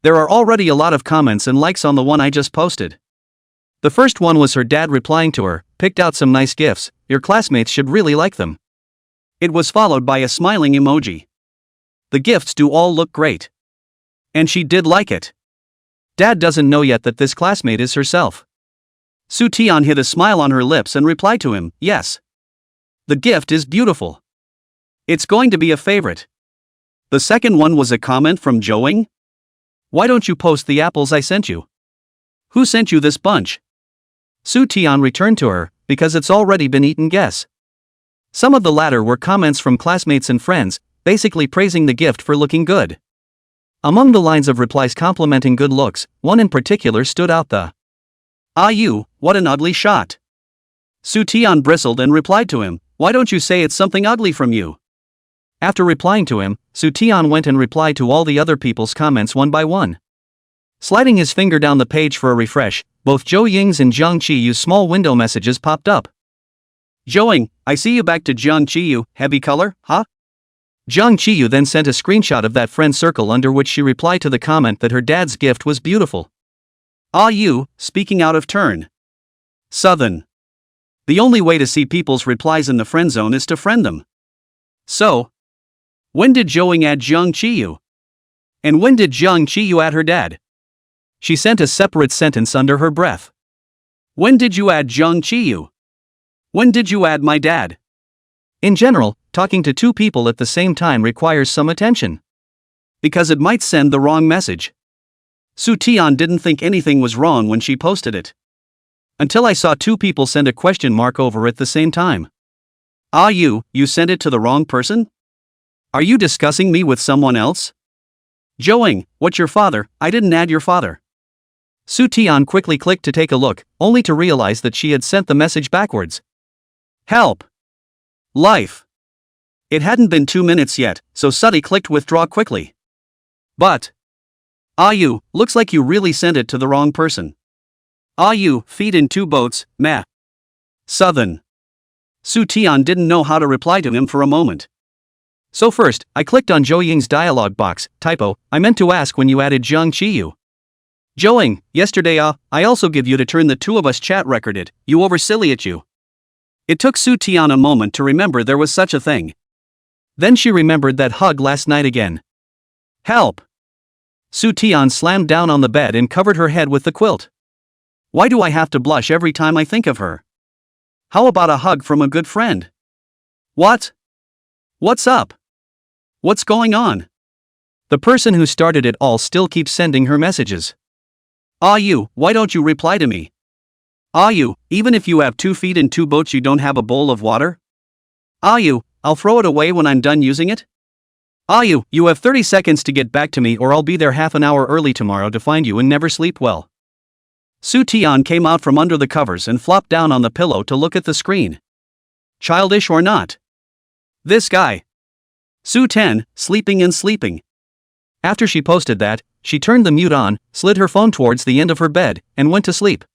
There are already a lot of comments and likes on the one I just posted. The first one was her dad replying to her, picked out some nice gifts, your classmates should really like them. It was followed by a smiling emoji. The gifts do all look great. And she did like it. Dad doesn't know yet that this classmate is herself. Su Tian hid a smile on her lips and replied to him, yes. The gift is beautiful. It's going to be a favorite. The second one was a comment from Joing. Why don't you post the apples I sent you? Who sent you this bunch? Su Tian returned to her, because it's already been eaten guess. Some of the latter were comments from classmates and friends, basically praising the gift for looking good. Among the lines of replies complimenting good looks, one in particular stood out the "Ah you, what an ugly shot." Su Tian bristled and replied to him, why don't you say it's something ugly from you? After replying to him, Su Tian went and replied to all the other people's comments one by one. Sliding his finger down the page for a refresh, both Zhou Ying's and Jiang Qiyu's small window messages popped up. Zhouing, I see you back to Jiang Qiyu, heavy color, huh? Jiang Qiyu then sent a screenshot of that friend circle under which she replied to the comment that her dad's gift was beautiful. Ah you, speaking out of turn. Southern. The only way to see people's replies in the friend zone is to friend them. So, when did Zhouing add Jiang Qiyu? And when did Jiang Qiyu add her dad? She sent a separate sentence under her breath. When did you add Jiang Qiyu? When did you add my dad? In general, talking to 2 people at the same time requires some attention. Because it might send the wrong message. Su Tian didn't think anything was wrong when she posted it. Until I saw 2 people send a question mark over at the same time. Ah you sent it to the wrong person? Are you discussing me with someone else? Zhouing, what's your father? I didn't add your father. Su Tian quickly clicked to take a look, only to realize that she had sent the message backwards. Help! Life! It hadn't been 2 minutes yet, so Suddy clicked withdraw quickly. But ah you, looks like you really sent it to the wrong person. Ah you, feet in 2 boats, meh. Southern. Su Tian didn't know how to reply to him for a moment. So first, I clicked on Zhou Ying's dialog box, typo, I meant to ask when you added Jiang Qiyu. Zhouing, yesterday I also give you to turn the 2 of us chat recorded, you over silly at you. It took Su Tian a moment to remember there was such a thing. Then she remembered that hug last night again. Help! Su Tian slammed down on the bed and covered her head with the quilt. Why do I have to blush every time I think of her? How about a hug from a good friend? What? What's up? What's going on? The person who started it all still keeps sending her messages. Ah you, why don't you reply to me? Ah you, even if you have 2 feet and 2 boats you don't have a bowl of water? Ah you, I'll throw it away when I'm done using it? Ah you have 30 seconds to get back to me or I'll be there half an hour early tomorrow to find you and never sleep well. Su Tian came out from under the covers and flopped down on the pillow to look at the screen. Childish or not? This guy. Su Ten, sleeping and sleeping. After she posted that, she turned the mute on, slid her phone towards the end of her bed, and went to sleep.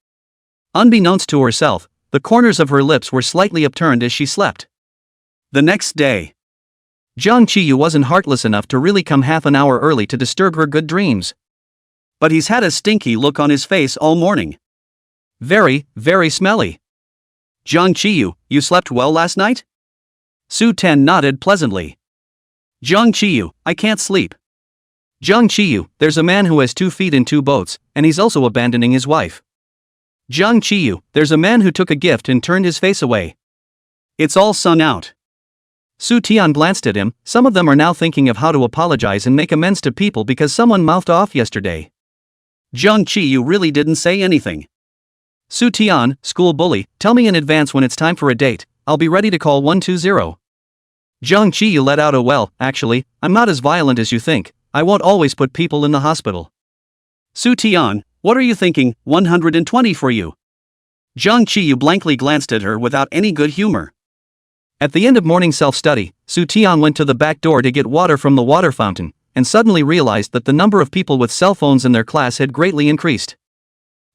Unbeknownst to herself, the corners of her lips were slightly upturned as she slept. The next day, Jang Chi-yu wasn't heartless enough to really come half an hour early to disturb her good dreams. But he's had a stinky look on his face all morning. Very, very smelly. Jang Chi-yu, you slept well last night? Su Ten nodded pleasantly. Jang Chi-yu, I can't sleep. Jang Chi-yu, there's a man who has 2 feet in 2 boats, and he's also abandoning his wife. Jang Chi-yu, there's a man who took a gift and turned his face away. It's all sung out. Su Tian glanced at him. Some of them are now thinking of how to apologize and make amends to people because someone mouthed off yesterday. Jang Chi-yu really didn't say anything. Su Tian, school bully, tell me in advance when it's time for a date, I'll be ready to call 120. Jang Chi-yu let out a well, actually, I'm not as violent as you think, I won't always put people in the hospital. Su Tian, what are you thinking, 120 for you? Jang Chi-yu blankly glanced at her without any good humor. At the end of morning self-study, Su Tian went to the back door to get water from the water fountain, and suddenly realized that the number of people with cell phones in their class had greatly increased.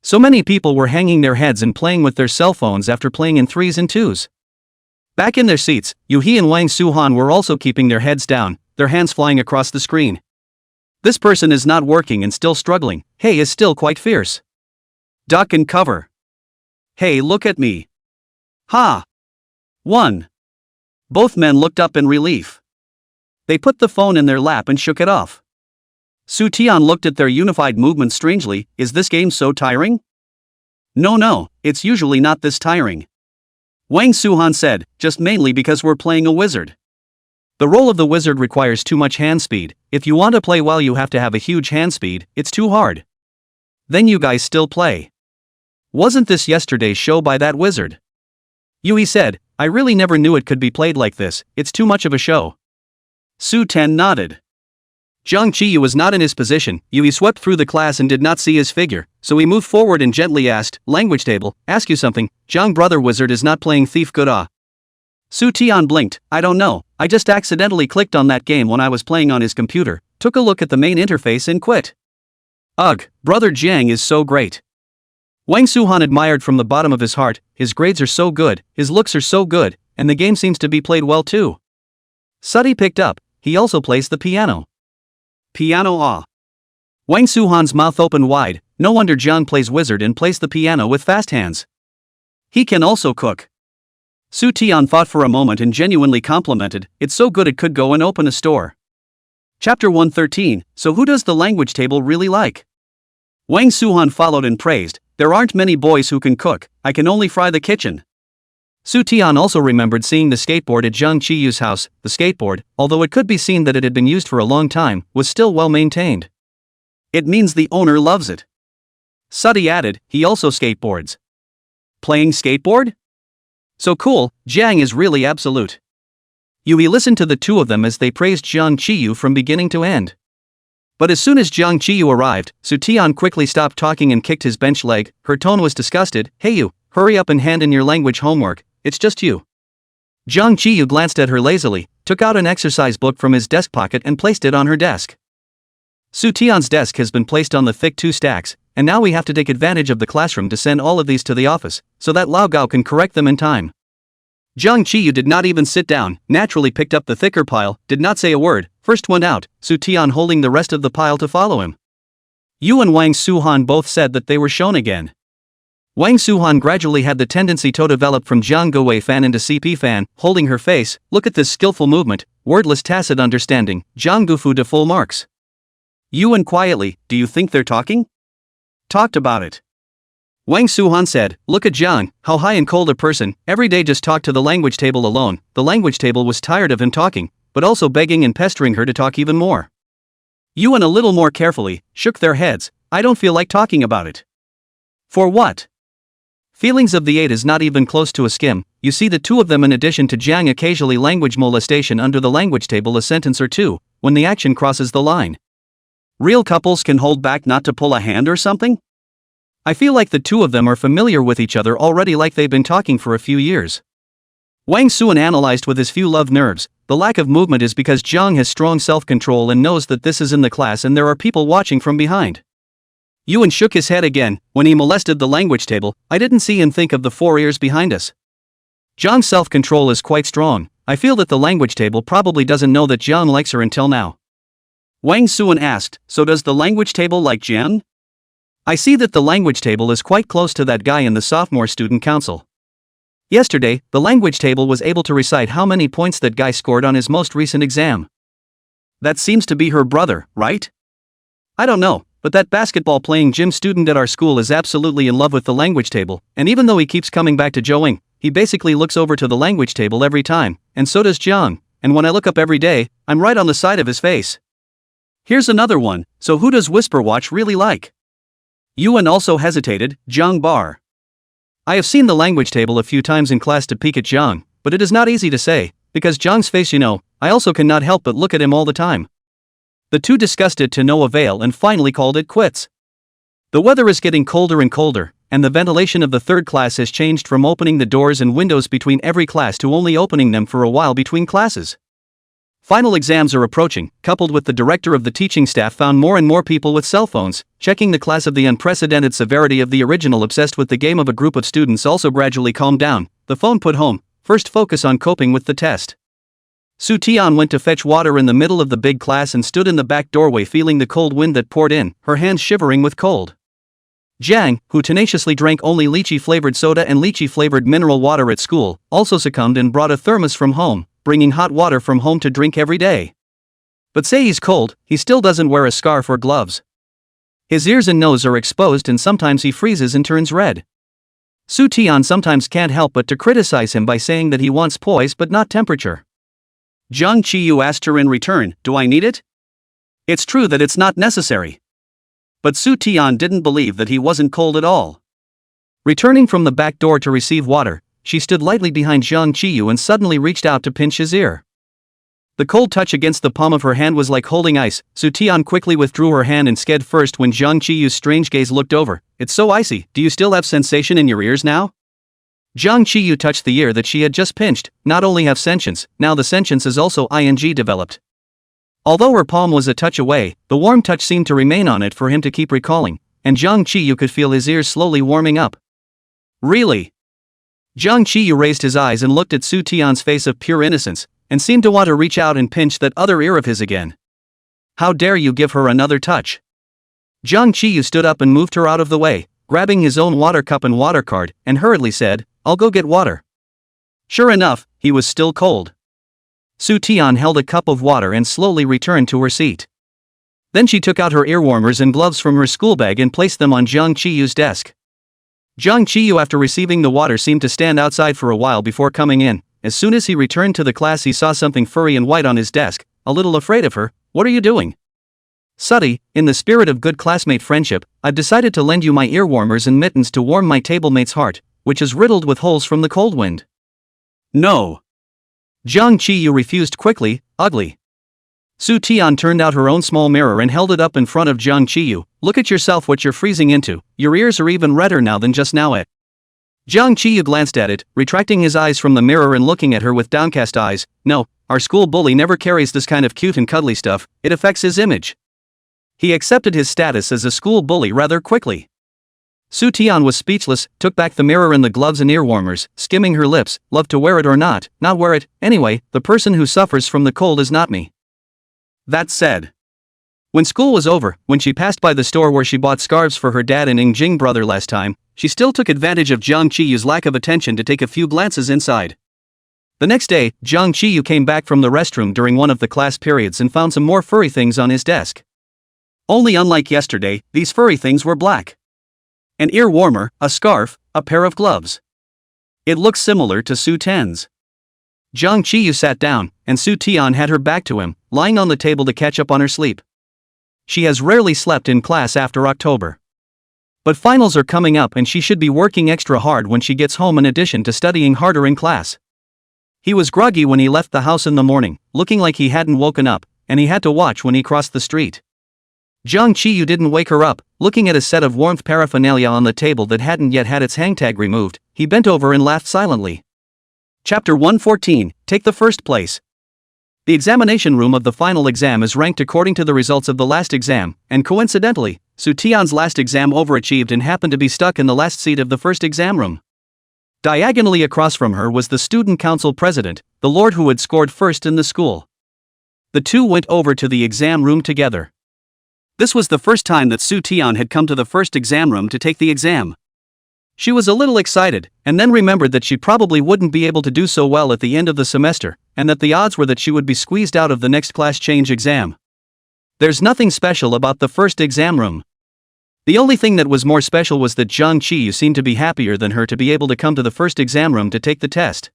So many people were hanging their heads and playing with their cell phones after playing in 3s and 2s. Back in their seats, Yu He and Wang Suhan were also keeping their heads down, their hands flying across the screen. This person is not working and still struggling. Hey is still quite fierce. Duck and cover. Hey, look at me. Ha! 1. Both men looked up in relief. They put the phone in their lap and shook it off. Su Tian looked at their unified movement strangely. Is this game so tiring? No, it's usually not this tiring. Wang Suhan said, just mainly because we're playing a wizard. The role of the wizard requires too much hand speed. If you want to play well you have to have a huge hand speed, it's too hard. Then you guys still play. Wasn't this yesterday's show by that wizard? Yui said, I really never knew it could be played like this, it's too much of a show. Su Ten nodded. Jang Chi-yu was not in his position. Yui swept through the class and did not see his figure, so he moved forward and gently asked, language table, ask you something, Jang brother wizard is not playing thief good ah. Su Tian blinked, I don't know, I just accidentally clicked on that game when I was playing on his computer, took a look at the main interface and quit. Ugh, brother Jiang is so great. Wang Suhan admired from the bottom of his heart, his grades are so good, his looks are so good, and the game seems to be played well too. Suddy picked up, he also plays the piano. Piano ah. Wang Suhan's mouth opened wide, no wonder Jiang plays wizard and plays the piano with fast hands. He can also cook. Su Tian thought for a moment and genuinely complimented, it's so good it could go and open a store. Chapter 113, so who does the language table really like? Wang Suhan followed and praised, there aren't many boys who can cook, I can only fry the kitchen. Su Tian also remembered seeing the skateboard at Jang Chi-yu's house. The skateboard, although it could be seen that it had been used for a long time, was still well maintained. It means the owner loves it. Suddy added, he also skateboards. Playing skateboard? So cool, Jiang is really absolute. Yui listened to the two of them as they praised Jang Chi-yu from beginning to end. But as soon as Jang Chi-yu arrived, Su Tian quickly stopped talking and kicked his bench leg. Her tone was disgusted, hey you, hurry up and hand in your language homework, it's just you. Jang Chi-yu glanced at her lazily, took out an exercise book from his desk pocket and placed it on her desk. Su Tian's desk has been placed on the thick 2 stacks, and now we have to take advantage of the classroom to send all of these to the office, so that Lao Gao can correct them in time. Jang Chi-yu did not even sit down, naturally picked up the thicker pile, did not say a word, first went out, Su Tian holding the rest of the pile to follow him. Yu and Wang Suhan both said that they were shown again. Wang Suhan gradually had the tendency to develop from Jiang Gowei fan into CP fan, holding her face, look at this skillful movement, wordless tacit understanding, Jiang Gufu to full marks. Yuan quietly, do you think they're talking? Talked about it. Wang Suhan said, look at Jiang, how high and cold a person, every day just talked to the language table alone. The language table was tired of him talking, but also begging and pestering her to talk even more. Yuan a little more carefully, shook their heads, I don't feel like talking about it. For what? Feelings of the 8 is not even close to a skim. You see the two of them in addition to Jiang occasionally language molestation under the language table a sentence or two, when the action crosses the line. Real couples can hold back not to pull a hand or something? I feel like the two of them are familiar with each other already like they've been talking for a few years. Wang Suan analyzed with his few love nerves, the lack of movement is because Jiang has strong self-control and knows that this is in the class and there are people watching from behind. Yuan shook his head again. When he molested the language table, I didn't see him think of the 4 ears behind us. Jiang's self-control is quite strong. I feel that the language table probably doesn't know that Jiang likes her until now. Wang Suan asked, so does the language table like Jiang? I see that the language table is quite close to that guy in the sophomore student council. Yesterday, the language table was able to recite how many points that guy scored on his most recent exam. That seems to be her brother, right? I don't know, but that basketball-playing gym student at our school is absolutely in love with the language table, and even though he keeps coming back to Zhouing, he basically looks over to the language table every time, and so does Jiang, and when I look up every day, I'm right on the side of his face. Here's another one, so who does Whisper Watch really like? Yuan also hesitated. Jiang Bar. I have seen the language table a few times in class to peek at Jiang, but it is not easy to say, because Jiang's face I also cannot help but look at him all the time. The two discussed it to no avail and finally called it quits. The weather is getting colder and colder, and the ventilation of the third class has changed from opening the doors and windows between every class to only opening them for a while between classes. Final exams are approaching, coupled with the director of the teaching staff found more and more people with cell phones, checking the class of the unprecedented severity of the original obsessed with the game of a group of students also gradually calmed down, the phone put home, first focus on coping with the test. Su Tian went to fetch water in the middle of the big class and stood in the back doorway feeling the cold wind that poured in, her hands shivering with cold. Jiang, who tenaciously drank only lychee-flavored soda and lychee-flavored mineral water at school, also succumbed and brought a thermos from home, bringing hot water from home to drink every day. But say he's cold, he still doesn't wear a scarf or gloves. His ears and nose are exposed and sometimes he freezes and turns red. Su Tian sometimes can't help but to criticize him by saying that he wants poise but not temperature. Jiang Qiyu asked her in return, do I need it? It's true that it's not necessary. But Su Tian didn't believe that he wasn't cold at all. Returning from the back door to receive water, she stood lightly behind Jiang Qiyu and suddenly reached out to pinch his ear. The cold touch against the palm of her hand was like holding ice. Su Tian quickly withdrew her hand and sked first when Jiang Qiyu's strange gaze looked over. It's so icy, do you still have sensation in your ears now? Jiang Qiyu touched the ear that she had just pinched. Not only have sentience, now the sentience is also ing developed. Although her palm was a touch away, the warm touch seemed to remain on it for him to keep recalling, and Jiang Qiyu could feel his ears slowly warming up. Really? Jiang Qiyu raised his eyes and looked at Su Tian's face of pure innocence, and seemed to want to reach out and pinch that other ear of his again. How dare you give her another touch? Jiang Qiyu stood up and moved her out of the way, grabbing his own water cup and water card, and hurriedly said, I'll go get water. Sure enough, he was still cold. Su Tian held a cup of water and slowly returned to her seat. Then she took out her ear warmers and gloves from her school bag and placed them on Jiang Qiyu's desk. Jiang Qiyu after receiving the water seemed to stand outside for a while before coming in. As soon as he returned to the class he saw something furry and white on his desk, a little afraid of her. What are you doing? Suddy, in the spirit of good classmate friendship, I've decided to lend you my ear warmers and mittens to warm my tablemate's heart, which is riddled with holes from the cold wind. No. Jiang Qiyu refused quickly, ugly. Su Tian turned out her own small mirror and held it up in front of Jiang Qiyu. Look at yourself what you're freezing into, your ears are even redder now than just now it. Jiang Qiyu glanced at it, retracting his eyes from the mirror and looking at her with downcast eyes. No, our school bully never carries this kind of cute and cuddly stuff, it affects his image. He accepted his status as a school bully rather quickly. Su Tian was speechless, took back the mirror and the gloves and ear warmers, skimming her lips, love to wear it or not wear it, anyway, the person who suffers from the cold is not me. That said, when school was over, when she passed by the store where she bought scarves for her dad and Ingjing brother last time, she still took advantage of Jiang Qiyu's lack of attention to take a few glances inside. The next day, Jiang Qiyu came back from the restroom during one of the class periods and found some more furry things on his desk. Only unlike yesterday, these furry things were black. An ear warmer, a scarf, a pair of gloves. It looks similar to Su Tian's. Jiang Qiyu sat down, and Su Tian had her back to him, lying on the table to catch up on her sleep. She has rarely slept in class after October. But finals are coming up and she should be working extra hard when she gets home in addition to studying harder in class. He was groggy when he left the house in the morning, looking like he hadn't woken up, and he had to watch when he crossed the street. Jiang Qiyu didn't wake her up. Looking at a set of warmth paraphernalia on the table that hadn't yet had its hang tag removed, he bent over and laughed silently. Chapter 114, Take the First Place. The examination room of the final exam is ranked according to the results of the last exam, and coincidentally, Soo Taeyeon's last exam overachieved and happened to be stuck in the last seat of the first exam room. Diagonally across from her was the student council president, the lord who had scored first in the school. The two went over to the exam room together. This was the first time that Soo Taeyeon had come to the first exam room to take the exam. She was a little excited, and then remembered that she probably wouldn't be able to do so well at the end of the semester, and that the odds were that she would be squeezed out of the next class change exam. There's nothing special about the first exam room. The only thing that was more special was that Jung Chi-yu seemed to be happier than her to be able to come to the first exam room to take the test.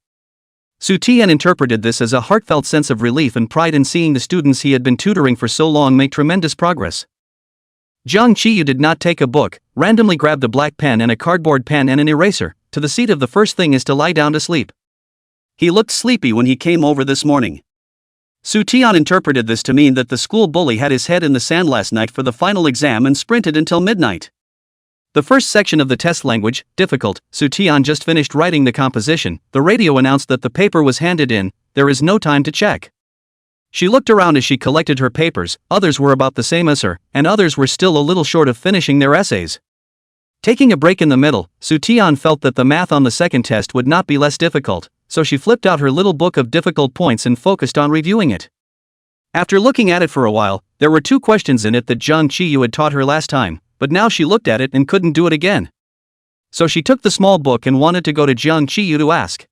Soo Taeyeon interpreted this as a heartfelt sense of relief and pride in seeing the students he had been tutoring for so long make tremendous progress. Jung Chi-yu did not take a book, randomly grabbed a black pen and a cardboard pen and an eraser, to the seat of the first thing is to lie down to sleep. He looked sleepy when he came over this morning. Soo Taeyeon interpreted this to mean that the school bully had his head in the sand last night for the final exam and sprinted until midnight. The first section of the test language, difficult, Soo Taeyeon just finished writing the composition. The radio announced that the paper was handed in. There is no time to check. She looked around as she collected her papers. Others were about the same as her, and others were still a little short of finishing their essays. Taking a break in the middle, Soo Taeyeon felt that the math on the second test would not be less difficult, so she flipped out her little book of difficult points and focused on reviewing it. After looking at it for a while, there were 2 questions in it that Jung Chi-yu had taught her last time, but now she looked at it and couldn't do it again. So she took the small book and wanted to go to Jung Chi-yu to ask.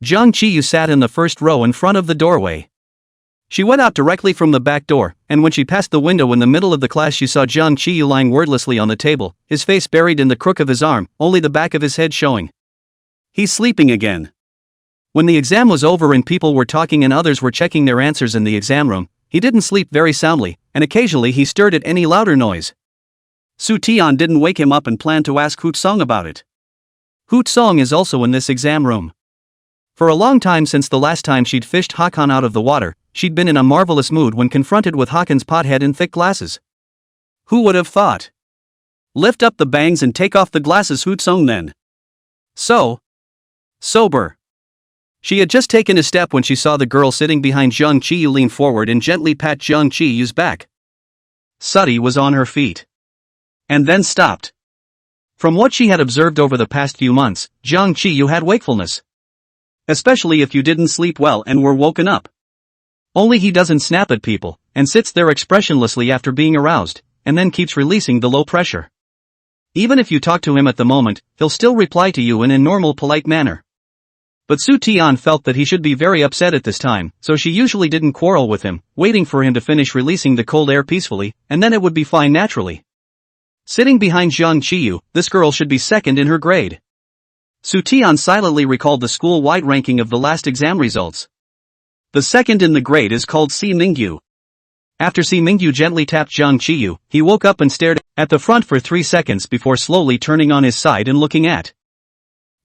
Jung Chi-yu sat in the first row in front of the doorway. She went out directly from the back door, and when she passed the window in the middle of the class she saw Jung Chi-yu lying wordlessly on the table, his face buried in the crook of his arm, only the back of his head showing. He's sleeping again. When the exam was over and people were talking and others were checking their answers in the exam room, he didn't sleep very soundly, and occasionally he stirred at any louder noise. Soo Taeyeon didn't wake him up and planned to ask Hoot Song about it. Hoot Song is also in this exam room. For a long time since the last time she'd fished Hakan out of the water, she'd been in a marvelous mood when confronted with Hakan's pothead and thick glasses. Who would have thought? Lift up the bangs and take off the glasses, Hoot Song then. So sober. She had just taken a step when she saw the girl sitting behind Jung Chi-yu lean forward and gently pat Jung Chi-yu's back. Sooty was on her feet. And then stopped. From what she had observed over the past few months, Jung Chi-yu had wakefulness. Especially if you didn't sleep well and were woken up. Only he doesn't snap at people, and sits there expressionlessly after being aroused, and then keeps releasing the low pressure. Even if you talk to him at the moment, he'll still reply to you in a normal polite manner. But Soo Taeyeon felt that he should be very upset at this time, so she usually didn't quarrel with him, waiting for him to finish releasing the cold air peacefully, and then it would be fine naturally. Sitting behind Jung Chi-yu, this girl should be second in her grade. Soo Taeyeon silently recalled the school-wide ranking of the last exam results. The second in the grade is called Si Mingyu. After Si Mingyu gently tapped Jung Chi-yu, he woke up and stared at the front for 3 seconds before slowly turning on his side and looking at.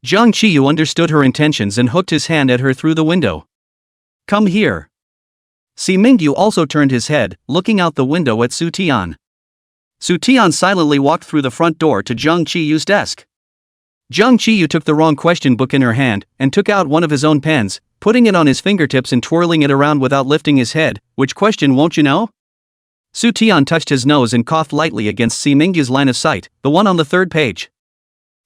Jung Chi-yu understood her intentions and hooked his hand at her through the window. Come here. Si Mingyu also turned his head, looking out the window at Soo Taeyeon. Soo Taeyeon silently walked through the front door to Jung Chi-yu's desk. Jung Chi-yu took the wrong question book in her hand, and took out one of his own pens, putting it on his fingertips and twirling it around without lifting his head. Which question won't you know? Soo Taeyeon touched his nose and coughed lightly against Si Mingyu's line of sight, the one on the 3rd page.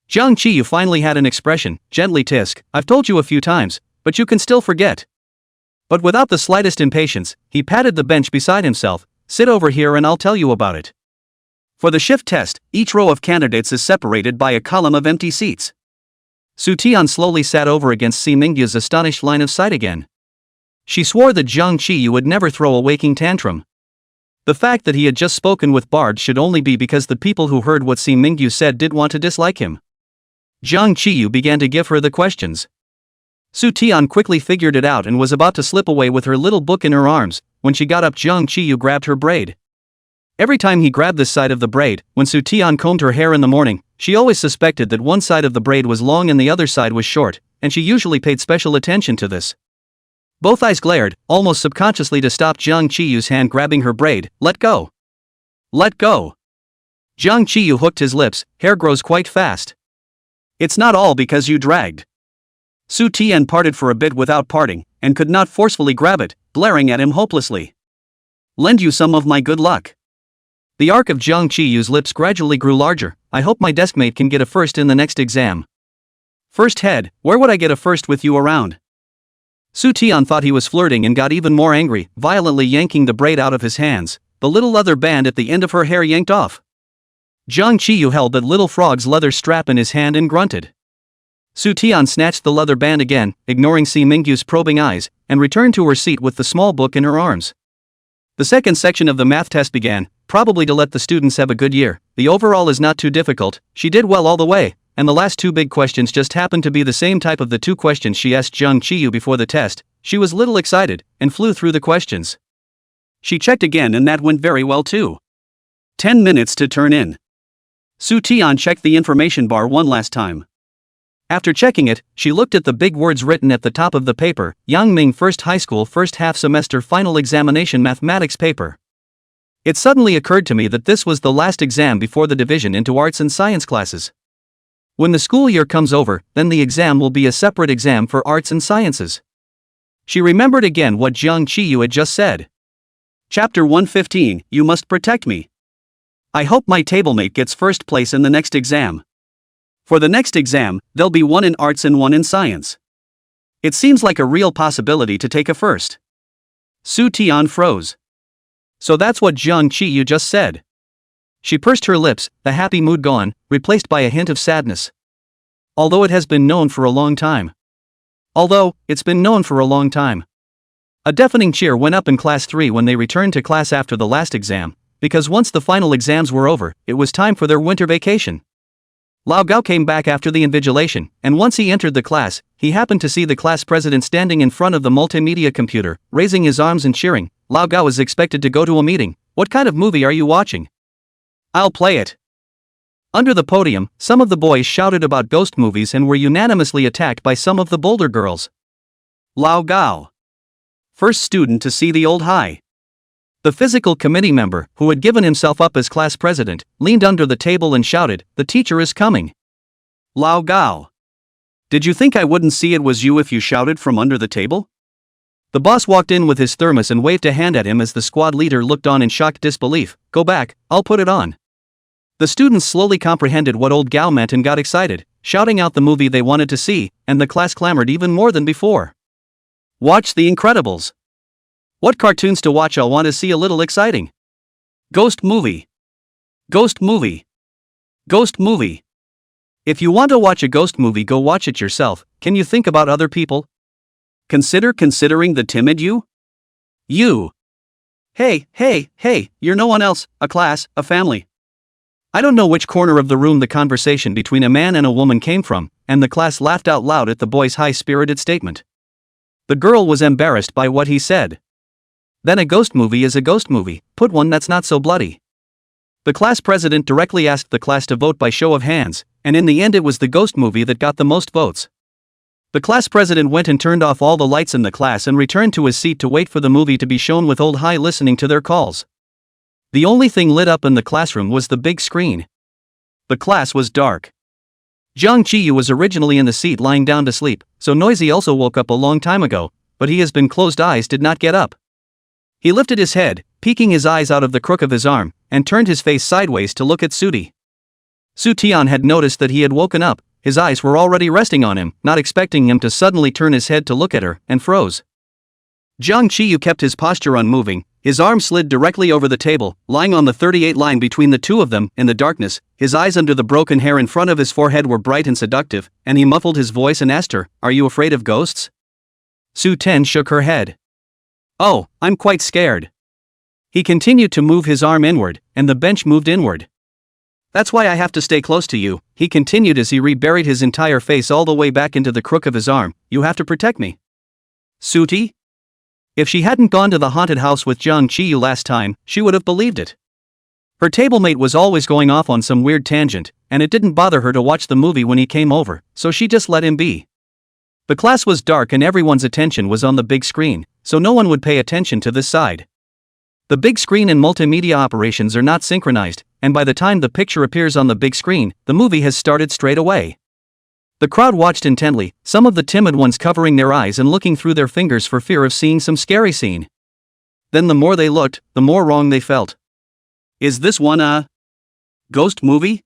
Jung Chi-yu finally had an expression, gently tisk, I've told you a few times, but you can still forget. But without the slightest impatience, he patted the bench beside himself, sit over here and I'll tell you about it. For the shift test, each row of candidates is separated by a column of empty seats. Soo Taeyeon slowly sat over against Si Mingyu's astonished line of sight again. She swore that Jung Chi-yu would never throw a waking tantrum. The fact that he had just spoken with Bard should only be because the people who heard what Si Mingyu said did want to dislike him. Jung Chi-yu began to give her the questions. Soo Taeyeon quickly figured it out and was about to slip away with her little book in her arms. When she got up, Jung Chi-yu grabbed her braid. Every time he grabbed this side of the braid, when Soo Taeyeon combed her hair in the morning, she always suspected that one side of the braid was long and the other side was short, and she usually paid special attention to this. Both eyes glared, almost subconsciously, to stop Jung Chi-yu's hand grabbing her braid. Let go. Let go. Jung Chi-yu hooked his lips. Hair grows quite fast. It's not all because you dragged. Soo Taeyeon parted for a bit without parting, and could not forcefully grab it, glaring at him hopelessly. "Lend you some of my good luck." The arc of Jiang Qiyu's lips gradually grew larger. "I hope my deskmate can get a first in the next exam." "First head, where would I get a first with you around?" Su Tian thought he was flirting and got even more angry, violently yanking the braid out of his hands, the little leather band at the end of her hair yanked off. Jiang Qiyu held that little frog's leather strap in his hand and grunted. Su Tian snatched the leather band again, ignoring Si Mingyu's probing eyes, and returned to her seat with the small book in her arms. The second section of the math test began, probably to let the students have a good year. The overall is not too difficult, she did well all the way, and the last two big questions just happened to be the same type of the two questions she asked Jiang Qiyu before the test. She was little excited, and flew through the questions. She checked again and that went very well too. 10 minutes to turn in. Su Tian checked the information bar one last time. After checking it, she looked at the big words written at the top of the paper, Yang Ming First High School First Half Semester Final Examination Mathematics Paper. It suddenly occurred to me that this was the last exam before the division into arts and science classes. When the school year comes over, then the exam will be a separate exam for arts and sciences. She remembered again what Jiang Qiyu had just said. Chapter 115, You Must Protect Me. I hope my tablemate gets first place in the next exam. For the next exam, there'll be one in arts and one in science. It seems like a real possibility to take a first. Su Tian froze. So that's what Jiang Qiyu just said. She pursed her lips, the happy mood gone, replaced by a hint of sadness. Although it has been known for a long time. Although, it's been known for a long time. A deafening cheer went up in Class 3 when they returned to class after the last exam, because once the final exams were over, it was time for their winter vacation. Lao Gao came back after the invigilation, and once he entered the class, he happened to see the class president standing in front of the multimedia computer, raising his arms and cheering. Lao Gao is expected to go to a meeting. What kind of movie are you watching? I'll play it. Under the podium, some of the boys shouted about ghost movies and were unanimously attacked by some of the bolder girls. Lao Gao. First student to see the old high. The physical committee member, who had given himself up as class president, leaned under the table and shouted, "The teacher is coming." Lao Gao. Did you think I wouldn't see it was you if you shouted from under the table? The boss walked in with his thermos and waved a hand at him as the squad leader looked on in shocked disbelief. Go back, I'll put it on. The students slowly comprehended what old Gao meant and got excited, shouting out the movie they wanted to see, and the class clamored even more than before. Watch The Incredibles. What cartoons to watch? I'll want to see a little exciting. Ghost movie. Ghost movie. Ghost movie. If you want to watch a ghost movie, go watch it yourself. Can you think about other people? Considering the timid you? You. Hey, you're no one else, a class, a family. I don't know which corner of the room the conversation between a man and a woman came from, and the class laughed out loud at the boy's high-spirited statement. The girl was embarrassed by what he said. Then a ghost movie is a ghost movie, put one that's not so bloody. The class president directly asked the class to vote by show of hands, and in the end it was the ghost movie that got the most votes. The class president went and turned off all the lights in the class and returned to his seat to wait for the movie to be shown with old high listening to their calls. The only thing lit up in the classroom was the big screen. The class was dark. Jiang Qiyu was originally in the seat lying down to sleep, so Noisy also woke up a long time ago, but he has been closed eyes did not get up. He lifted his head, peeking his eyes out of the crook of his arm, and turned his face sideways to look at Sudi. Su Tian had noticed that he had woken up, his eyes were already resting on him, not expecting him to suddenly turn his head to look at her, and froze. Jiang Qiyu kept his posture unmoving, his arm slid directly over the table, lying on the 38 line between the two of them, in the darkness, his eyes under the broken hair in front of his forehead were bright and seductive, and he muffled his voice and asked her, "Are you afraid of ghosts?" Su Ten shook her head. "Oh, I'm quite scared." He continued to move his arm inward, and the bench moved inward. "That's why I have to stay close to you," he continued as he reburied his entire face all the way back into the crook of his arm. "You have to protect me." Suti? If she hadn't gone to the haunted house with Jiang Qiyu last time, she would have believed it. Her tablemate was always going off on some weird tangent, and it didn't bother her to watch the movie when he came over, so she just let him be. The class was dark and everyone's attention was on the big screen, so no one would pay attention to this side. The big screen and multimedia operations are not synchronized, and by the time the picture appears on the big screen, the movie has started straight away. The crowd watched intently, some of the timid ones covering their eyes and looking through their fingers for fear of seeing some scary scene. Then the more they looked, the more wrong they felt. Is this one a ghost movie?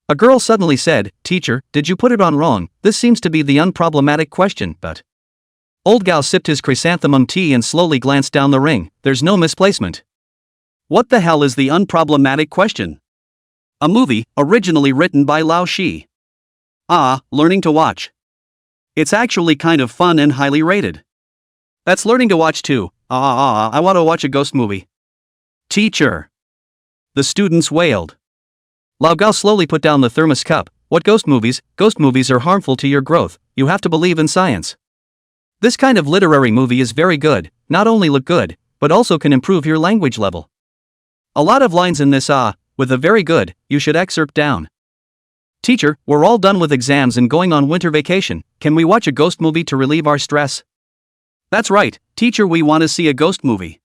A girl suddenly said, "Teacher, did you put it on wrong? This seems to be the unproblematic question, but..." Old Gao sipped his chrysanthemum tea and slowly glanced down the ring. There's no misplacement. What the hell is the unproblematic question? A movie, originally written by Lao Shi. Learning to watch. It's actually kind of fun and highly rated. That's learning to watch too. I want to watch a ghost movie. Teacher. The students wailed. Lao Gao slowly put down the thermos cup. What ghost movies? Ghost movies are harmful to your growth. You have to believe in science. This kind of literary movie is very good, not only look good, but also can improve your language level. A lot of lines in this with a very good, you should excerpt down. Teacher, we're all done with exams and going on winter vacation. Can we watch a ghost movie to relieve our stress? That's right, teacher, we want to see a ghost movie.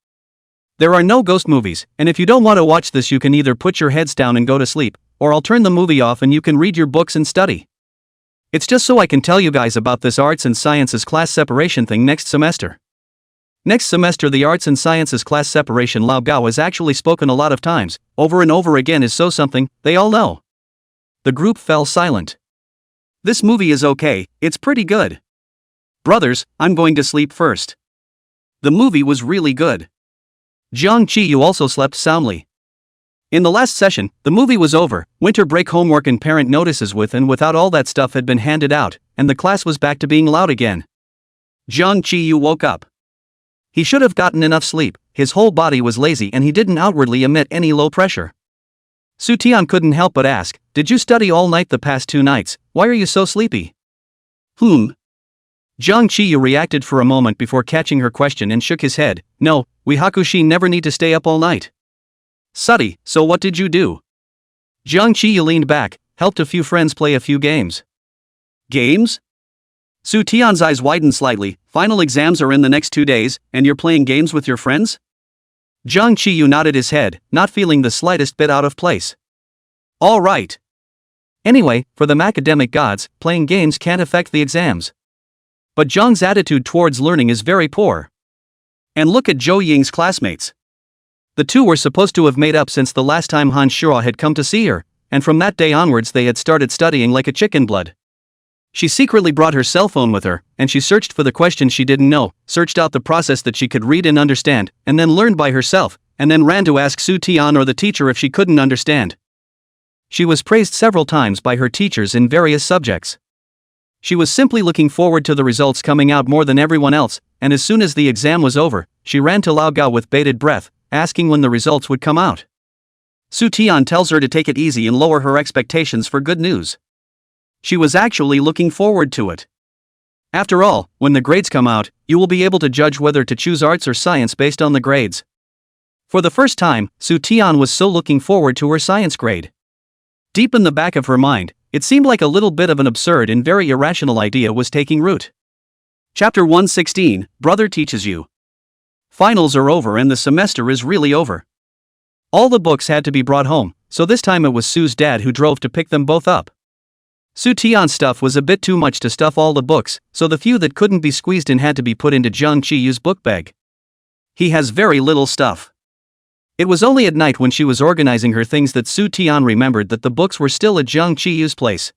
There are no ghost movies, and if you don't want to watch this, you can either put your heads down and go to sleep, or I'll turn the movie off and you can read your books and study. It's just so I can tell you guys about this arts and sciences class separation thing next semester. Next semester, the arts and sciences class separation Lao Gao has actually spoken a lot of times, over and over again, is so something, they all know. The group fell silent. This movie is okay, it's pretty good. Brothers, I'm going to sleep first. The movie was really good. Jiang Qiyu also slept soundly. In the last session, the movie was over, winter break homework and parent notices with and without all that stuff had been handed out, and the class was back to being loud again. Jiang Qiyu woke up. He should have gotten enough sleep, his whole body was lazy and he didn't outwardly emit any low pressure. Su Tian couldn't help but ask, "Did you study all night the past 2 nights, why are you so sleepy?" Jiang Qiyu reacted for a moment before catching her question and shook his head. "No, we Hakushi never need to stay up all night." "Suddy, so what did you do?" Jiang Qiyu leaned back, helped a few friends play a few games. Games? Su Tian's eyes widened slightly. Final exams are in the next 2 days, and you're playing games with your friends? Jiang Qiyu nodded his head, not feeling the slightest bit out of place. All right. Anyway, for the academic gods, playing games can't affect the exams. But Zhang's attitude towards learning is very poor. And look at Zhou Ying's classmates. The two were supposed to have made up since the last time Han Shua had come to see her, and from that day onwards they had started studying like a chicken blood. She secretly brought her cell phone with her, and she searched for the questions she didn't know, searched out the process that she could read and understand, and then learned by herself, and then ran to ask Su Tian or the teacher if she couldn't understand. She was praised several times by her teachers in various subjects. She was simply looking forward to the results coming out more than everyone else, and as soon as the exam was over, she ran to Lao Gao with bated breath, asking when the results would come out. Su Tian tells her to take it easy and lower her expectations for good news. She was actually looking forward to it. After all, when the grades come out, you will be able to judge whether to choose arts or science based on the grades. For the first time, Su Tian was so looking forward to her science grade. Deep in the back of her mind, it seemed like a little bit of an absurd and very irrational idea was taking root. Chapter 116, Brother Teaches You. Finals are over and the semester is really over. All the books had to be brought home, so this time it was Su's dad who drove to pick them both up. Su Tian's stuff was a bit too much to stuff all the books, so the few that couldn't be squeezed in had to be put into Jiang Qiyu's book bag. He has very little stuff. It was only at night when she was organizing her things that Su Tian remembered that the books were still at Jiang Qiyu's place.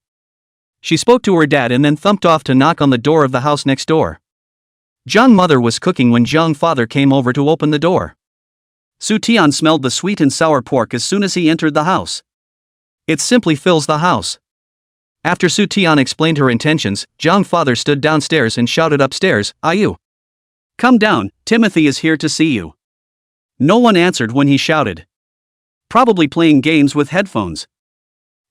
She spoke to her dad and then thumped off to knock on the door of the house next door. Jiang mother was cooking when Jiang father came over to open the door. Su Tian smelled the sweet and sour pork as soon as he entered the house. It simply fills the house. After Su Tian explained her intentions, Jiang father stood downstairs and shouted upstairs, "Ayu! Come down, Timothy is here to see you." No one answered when he shouted. Probably playing games with headphones.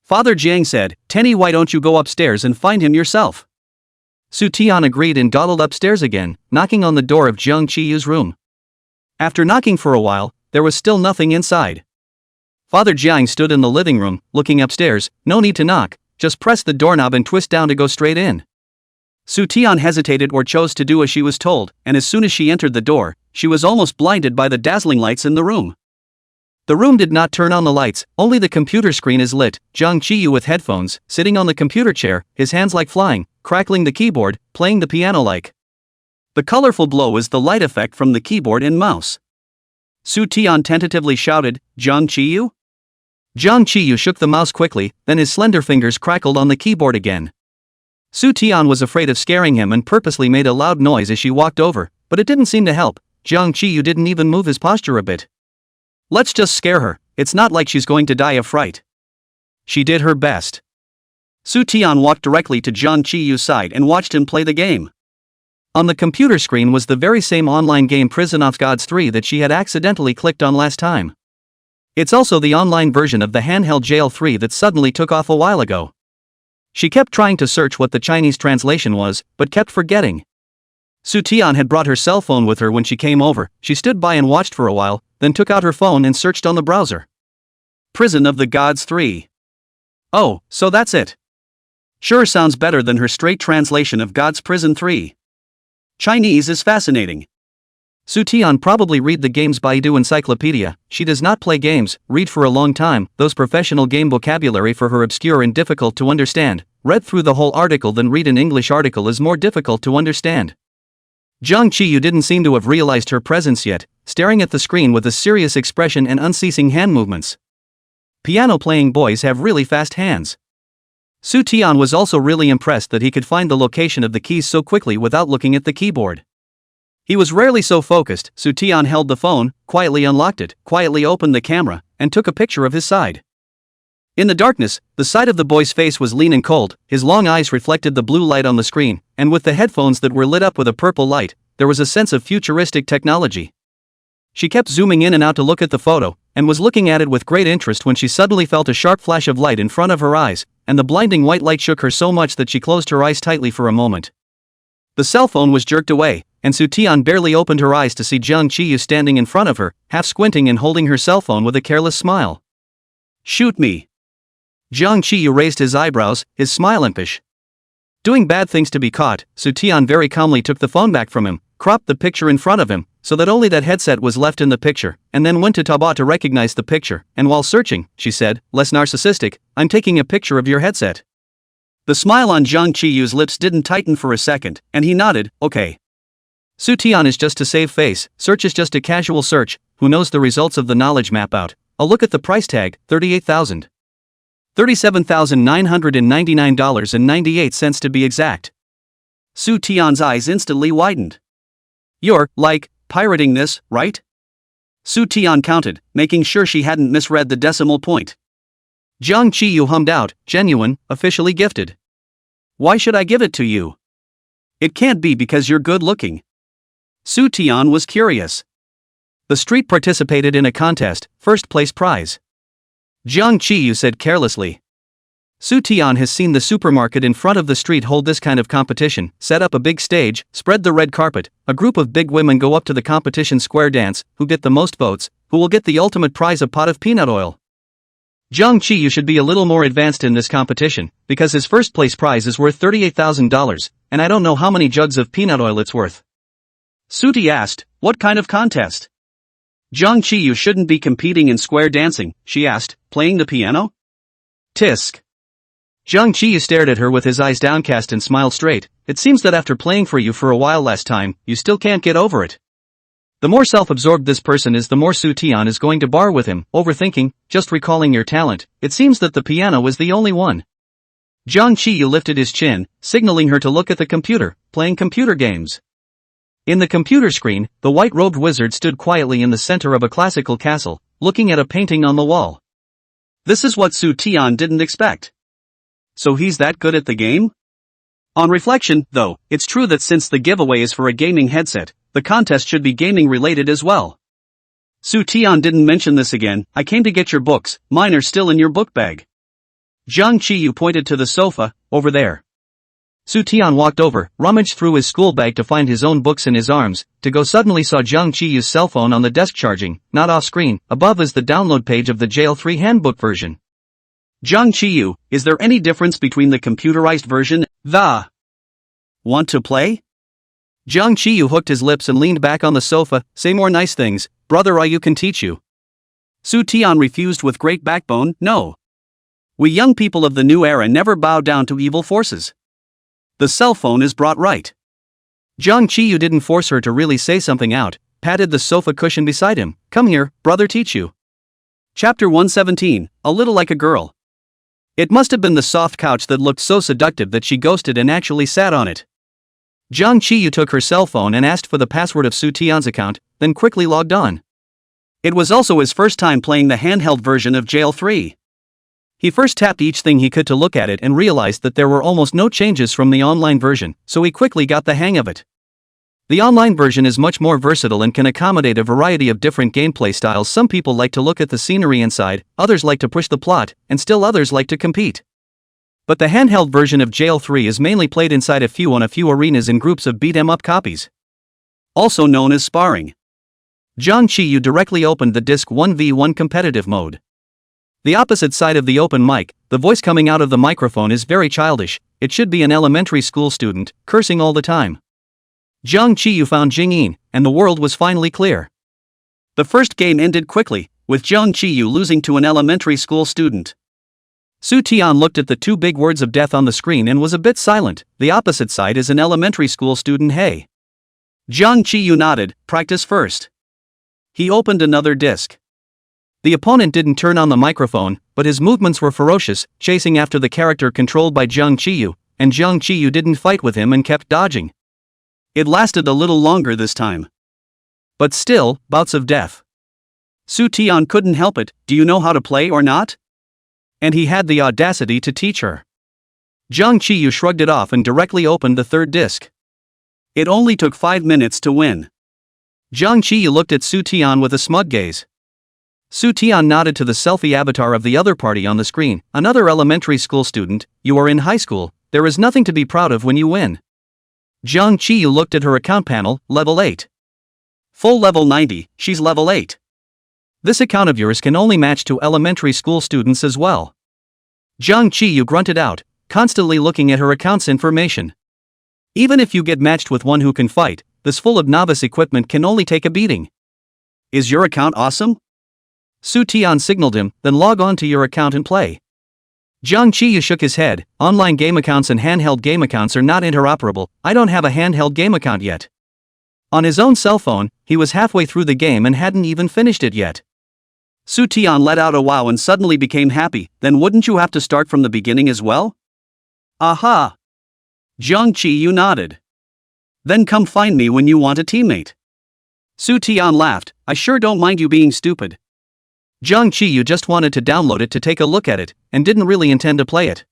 Father Jiang said, "Tenny, why don't you go upstairs and find him yourself?" Su Tian agreed and dawdled upstairs again, knocking on the door of Jiang Qiyu's room. After knocking for a while, there was still nothing inside. Father Jiang stood in the living room, looking upstairs. No need to knock, just press the doorknob and twist down to go straight in. Su Tian hesitated or chose to do as she was told, and as soon as she entered the door, she was almost blinded by the dazzling lights in the room. The room did not turn on the lights, only the computer screen is lit. Jung Chi-yu with headphones, sitting on the computer chair, his hands like flying, crackling the keyboard, playing the piano like. The colorful glow is the light effect from the keyboard and mouse. Su Tian tentatively shouted, "Jung Chi-yu?" Jung Chi-yu shook the mouse quickly, then his slender fingers crackled on the keyboard again. Su Tian was afraid of scaring him and purposely made a loud noise as she walked over, but it didn't seem to help. Jung Chi-yu didn't even move his posture a bit. "Let's just scare her, it's not like she's going to die of fright." She did her best. Su Tian walked directly to Jung Chi-yu's side and watched him play the game. On the computer screen was the very same online game Prison of Gods 3 that she had accidentally clicked on last time. It's also the online version of the handheld Jail 3 that suddenly took off a while ago. She kept trying to search what the Chinese translation was, but kept forgetting. Su Tian had brought her cell phone with her when she came over. She stood by and watched for a while, then took out her phone and searched on the browser. Prison of the Gods 3. Oh, so that's it. Sure sounds better than her straight translation of God's Prison 3. Chinese is fascinating. Su Tian probably read the game's Baidu encyclopedia. She does not play games, read for a long time, those professional game vocabulary for her obscure and difficult to understand. Read through the whole article then read an English article is more difficult to understand. Jung Chi-yu didn't seem to have realized her presence yet, staring at the screen with a serious expression and unceasing hand movements. Piano-playing boys have really fast hands. Su Tian was also really impressed that he could find the location of the keys so quickly without looking at the keyboard. He was rarely so focused. Su Tian held the phone, quietly unlocked it, quietly opened the camera, and took a picture of his side. In the darkness, the side of the boy's face was lean and cold, his long eyes reflected the blue light on the screen, and with the headphones that were lit up with a purple light, there was a sense of futuristic technology. She kept zooming in and out to look at the photo, and was looking at it with great interest when she suddenly felt a sharp flash of light in front of her eyes, and the blinding white light shook her so much that she closed her eyes tightly for a moment. The cell phone was jerked away, and Su Tian barely opened her eyes to see Jung Chi-yu standing in front of her, half squinting and holding her cell phone with a careless smile. "Shoot me." Jung Chi-yu raised his eyebrows, his smile impish. Doing bad things to be caught, Su Tian very calmly took the phone back from him, cropped the picture in front of him, so that only that headset was left in the picture, and then went to Taobao to recognize the picture, and while searching, she said, less narcissistic, "I'm taking a picture of your headset." The smile on Jung Chi-yu's lips didn't tighten for a second, and he nodded, "Okay." Su Tian is just to save face, search is just a casual search, who knows the results of the knowledge map out. A look at the price tag, $38,000. $37,999.98 to be exact. Su Tian's eyes instantly widened. "You're, like, pirating this, right?" Su Tian counted, making sure she hadn't misread the decimal point. Jung Chi-yu hummed out, "Genuine, officially gifted." "Why should I give it to you?" "It can't be because you're good looking." Su Tian was curious. The street participated in a contest, first place prize. Jung Chi-yu said carelessly. Su Tian has seen the supermarket in front of the street hold this kind of competition, set up a big stage, spread the red carpet, a group of big women go up to the competition square dance, who get the most votes, who will get the ultimate prize, a pot of peanut oil. Jung Chi-yu should be a little more advanced in this competition, because his first place prize is worth $38,000, and I don't know how many jugs of peanut oil it's worth. Suti asked, "What kind of contest?" "Jung Chi-yu shouldn't be competing in square dancing," she asked, "playing the piano?" Tisk. Jung Chi-yu stared at her with his eyes downcast and smiled straight. "It seems that after playing for you for a while last time, you still can't get over it." The more self-absorbed this person is, the more Su Tian is going to bar with him, overthinking, just recalling your talent. It seems that the piano is the only one. Jung Chi-yu lifted his chin, signaling her to look at the computer, playing computer games. In the computer screen, the white-robed wizard stood quietly in the center of a classical castle, looking at a painting on the wall. This is what Su Tian didn't expect. So he's that good at the game? On reflection, though, it's true that since the giveaway is for a gaming headset, the contest should be gaming-related as well. Su Tian didn't mention this again. "I came to get your books, mine are still in your book bag." Jung Chi-yu pointed to the sofa, "Over there." Su Tian walked over, rummaged through his school bag to find his own books in his arms, to go suddenly saw Jung Chi-yu's cell phone on the desk charging, not off-screen, above is the download page of the Jail 3 handbook version. "Jung Chi-yu, is there any difference between the computerized version, the... Want to play?" Jung Chi-yu hooked his lips and leaned back on the sofa. "Say more nice things, brother, or you can teach you." Su Tian refused with great backbone, no. We young people of the new era never bow down to evil forces. The cell phone is brought right. Jiang Qiyu didn't force her to really say something out, patted the sofa cushion beside him. Come here, brother, teach you. Chapter 117, A Little Like a Girl. It must have been the soft couch that looked so seductive that she ghosted and actually sat on it. Jiang Qiyu took her cell phone and asked for the password of Su Tian's account, then quickly logged on. It was also his first time playing the handheld version of Jail 3. He first tapped each thing he could to look at it and realized that there were almost no changes from the online version, so he quickly got the hang of it. The online version is much more versatile and can accommodate a variety of different gameplay styles. Some people like to look at the scenery inside, others like to push the plot, and still others like to compete. But the handheld version of Jail 3 is mainly played inside a few arenas in groups of beat-em-up copies. Also known as sparring. Jiang Qiyu directly opened the disc 1v1 competitive mode. The opposite side of the open mic, the voice coming out of the microphone is very childish. It should be an elementary school student, cursing all the time. Jiang Qiyu found Jingyin, and the world was finally clear. The first game ended quickly, with Jiang Qiyu losing to an elementary school student. Su Tian looked at the two big words of death on the screen and was a bit silent. The opposite side is an elementary school student. Hey. Jiang Qiyu nodded, practice first. He opened another disc. The opponent didn't turn on the microphone, but his movements were ferocious, chasing after the character controlled by Jiang Qiyu, and Jiang Qiyu didn't fight with him and kept dodging. It lasted a little longer this time. But still, bouts of death. Su Tian couldn't help it. Do you know how to play or not? And he had the audacity to teach her. Jiang Qiyu shrugged it off and directly opened the third disc. It only took 5 minutes to win. Jiang Qiyu looked at Su Tian with a smug gaze. Su Tian nodded to the selfie avatar of the other party on the screen. Another elementary school student. You are in high school. There is nothing to be proud of when you win. Jiang Qiyu looked at her account panel, level 8. Full level 90, she's level 8. This account of yours can only match to elementary school students as well. Jiang Qiyu grunted out, constantly looking at her account's information. Even if you get matched with one who can fight, this full of novice equipment can only take a beating. Is your account awesome? Su Tian signaled him, then log on to your account and play. Jiang Qiyu shook his head. Online game accounts and handheld game accounts are not interoperable. I don't have a handheld game account yet. On his own cell phone, he was halfway through the game and hadn't even finished it yet. Su Tian let out a wow and suddenly became happy. Then wouldn't you have to start from the beginning as well? Aha! Jiang Qiyu nodded. Then come find me when you want a teammate. Su Tian laughed. I sure don't mind you being stupid. Jiang Qiyu just wanted to download it to take a look at it, and didn't really intend to play it.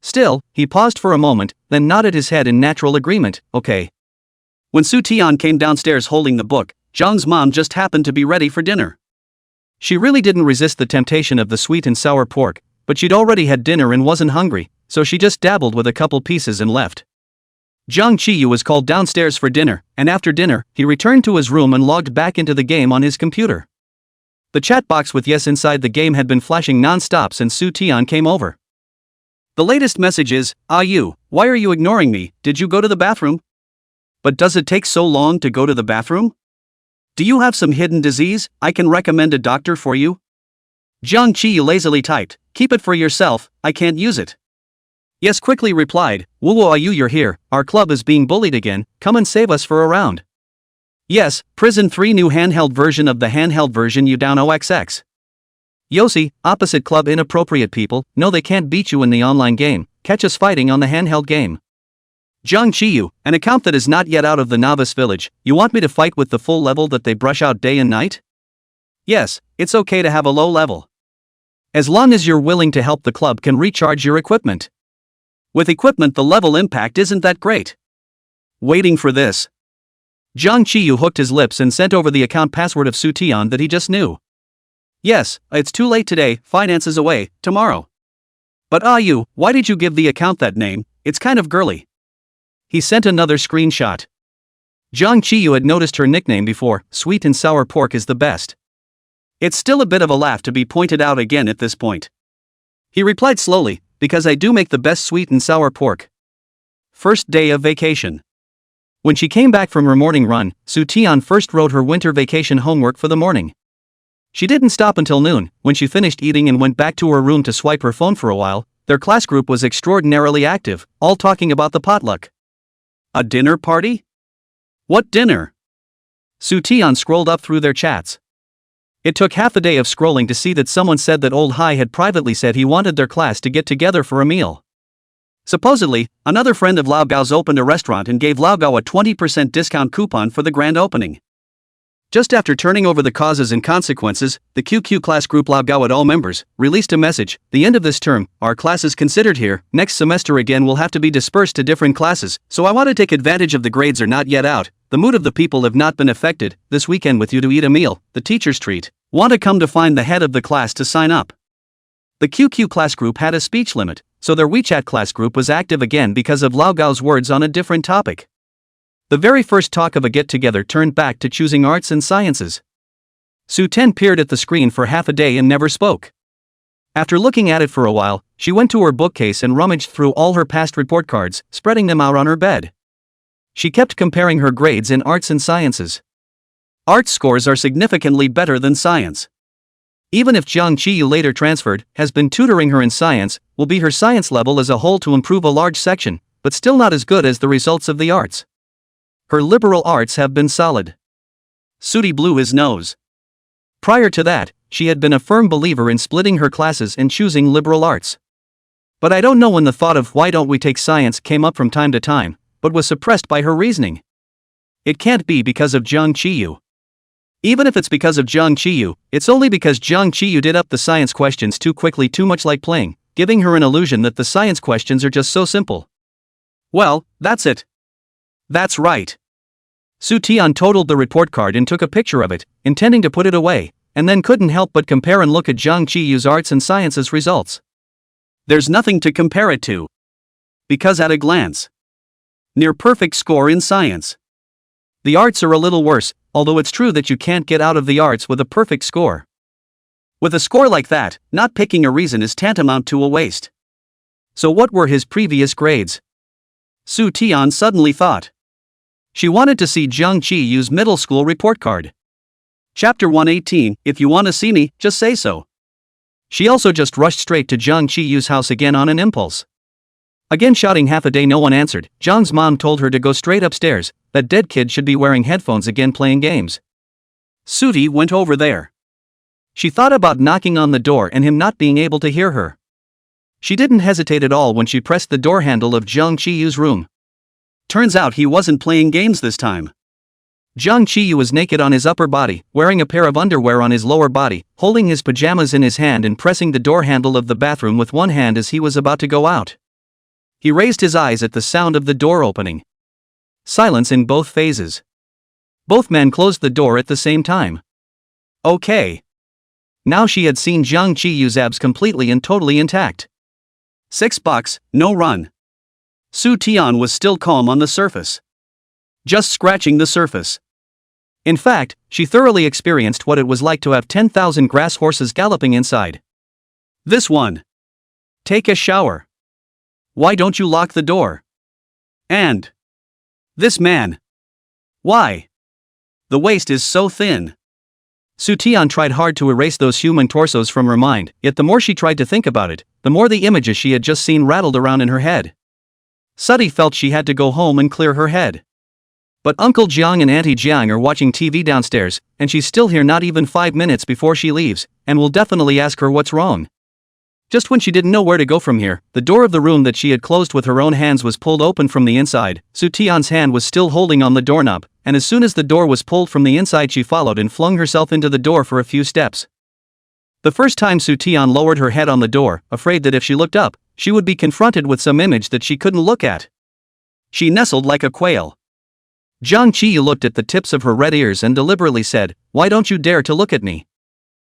Still, he paused for a moment, then nodded his head in natural agreement. Okay. When Su Tian came downstairs holding the book, Zhang's mom just happened to be ready for dinner. She really didn't resist the temptation of the sweet and sour pork, but she'd already had dinner and wasn't hungry, so she just dabbled with a couple pieces and left. Jiang Qiyu was called downstairs for dinner, and after dinner, he returned to his room and logged back into the game on his computer. The chat box with yes inside the game had been flashing non-stop since Su Tian came over. The latest message is, you, why are you ignoring me? Did you go to the bathroom? But does it take so long to go to the bathroom? Do you have some hidden disease? I can recommend a doctor for you. Jiang Qiyu lazily typed, keep it for yourself, I can't use it. Yes quickly replied, Wu you're here, our club is being bullied again, come and save us for a round. Yes, Prison 3 new handheld version of the handheld version you down OXX. Yossi, opposite club inappropriate people, no they can't beat you in the online game, catch us fighting on the handheld game. Jiang Qiyu, an account that is not yet out of the novice village, you want me to fight with the full level that they brush out day and night? Yes, it's okay to have a low level. As long as you're willing to help the club can recharge your equipment. With equipment the level impact isn't that great. Waiting for this. Jiang Qiyu hooked his lips and sent over the account password of Su Tian that he just knew. Yes, it's too late today, finance is away, tomorrow. But why did you give the account that name? It's kind of girly. He sent another screenshot. Jiang Qiyu had noticed her nickname before, sweet and sour pork is the best. It's still a bit of a laugh to be pointed out again at this point. He replied slowly, because I do make the best sweet and sour pork. First day of vacation. When she came back from her morning run, Su Tian first wrote her winter vacation homework for the morning. She didn't stop until noon, when she finished eating and went back to her room to swipe her phone for a while. Their class group was extraordinarily active, all talking about the potluck. A dinner party? What dinner? Soo-Taeyeon scrolled up through their chats. It took half a day of scrolling to see that someone said that Old Hai had privately said he wanted their class to get together for a meal. Supposedly, another friend of Lao Gao's opened a restaurant and gave Lao Gao a 20% discount coupon for the grand opening. Just after turning over the causes and consequences, the QQ class group Lao Gao at all members released a message: the end of this term, our class is considered here, next semester again will have to be dispersed to different classes, so I want to take advantage of the grades are not yet out, the mood of the people have not been affected, this weekend with you to eat a meal, the teacher's treat, want to come to find the head of the class to sign up. The QQ class group had a speech limit, so their WeChat class group was active again because of Lao Gao's words on a different topic. The very first talk of a get-together turned back to choosing arts and sciences. Su-Ten peered at the screen for half a day and never spoke. After looking at it for a while, she went to her bookcase and rummaged through all her past report cards, spreading them out on her bed. She kept comparing her grades in arts and sciences. Arts scores are significantly better than science. Even if Jiang Qiyu later transferred, has been tutoring her in science, will be her science level as a whole to improve a large section, but still not as good as the results of the arts. Her liberal arts have been solid. Sooty blew his nose. Prior to that, she had been a firm believer in splitting her classes and choosing liberal arts. But I don't know when the thought of why don't we take science came up from time to time, but was suppressed by her reasoning. It can't be because of Jiang Qiyu. Even if it's because of Jiang Qiyu, it's only because Jiang Qiyu did up the science questions too quickly, too much like playing, giving her an illusion that the science questions are just so simple. Well, that's it. That's right. Soo-Taeyeon totaled the report card and took a picture of it, intending to put it away, and then couldn't help but compare and look at Jiang Qiyu's arts and sciences results. There's nothing to compare it to. Because at a glance, near perfect score in science. The arts are a little worse, although it's true that you can't get out of the arts with a perfect score. With a score like that, not picking a reason is tantamount to a waste. So what were his previous grades? Soo-Taeyeon suddenly thought. She wanted to see Jiang Qiyu's middle school report card. Chapter 118, if you want to see me, just say so. She also just rushed straight to Jiang Qiyu's house again on an impulse. Again shouting half a day no one answered, Jiang's mom told her to go straight upstairs, that dead kid should be wearing headphones again playing games. Sooty went over there. She thought about knocking on the door and him not being able to hear her. She didn't hesitate at all when she pressed the door handle of Jiang Qiyu's room. Turns out he wasn't playing games this time. Jiang Qiyu was naked on his upper body, wearing a pair of underwear on his lower body, holding his pajamas in his hand and pressing the door handle of the bathroom with one hand as he was about to go out. He raised his eyes at the sound of the door opening. Silence in both phases. Both men closed the door at the same time. Okay. Now she had seen Jiang Qiyu's abs completely and totally intact. $6, no run. Soo-Taeyeon was still calm on the surface. Just scratching the surface. In fact, she thoroughly experienced what it was like to have 10,000 grass horses galloping inside. This one. Take a shower. Why don't you lock the door? And this man. Why? The waist is so thin. Soo-Taeyeon tried hard to erase those human torsos from her mind, yet the more she tried to think about it, the more the images she had just seen rattled around in her head. Sooty felt she had to go home and clear her head. But Uncle Jiang and Auntie Jiang are watching TV downstairs, and she's still here not even 5 minutes before she leaves, and will definitely ask her what's wrong. Just when she didn't know where to go from here, the door of the room that she had closed with her own hands was pulled open from the inside. Soo-Taeyeon's hand was still holding on the doorknob, and as soon as the door was pulled from the inside she followed and flung herself into the door for a few steps. The first time Soo-Taeyeon lowered her head on the door, afraid that if she looked up, she would be confronted with some image that she couldn't look at. She nestled like a quail. Jiang Qiyu looked at the tips of her red ears and deliberately said, "Why don't you dare to look at me?"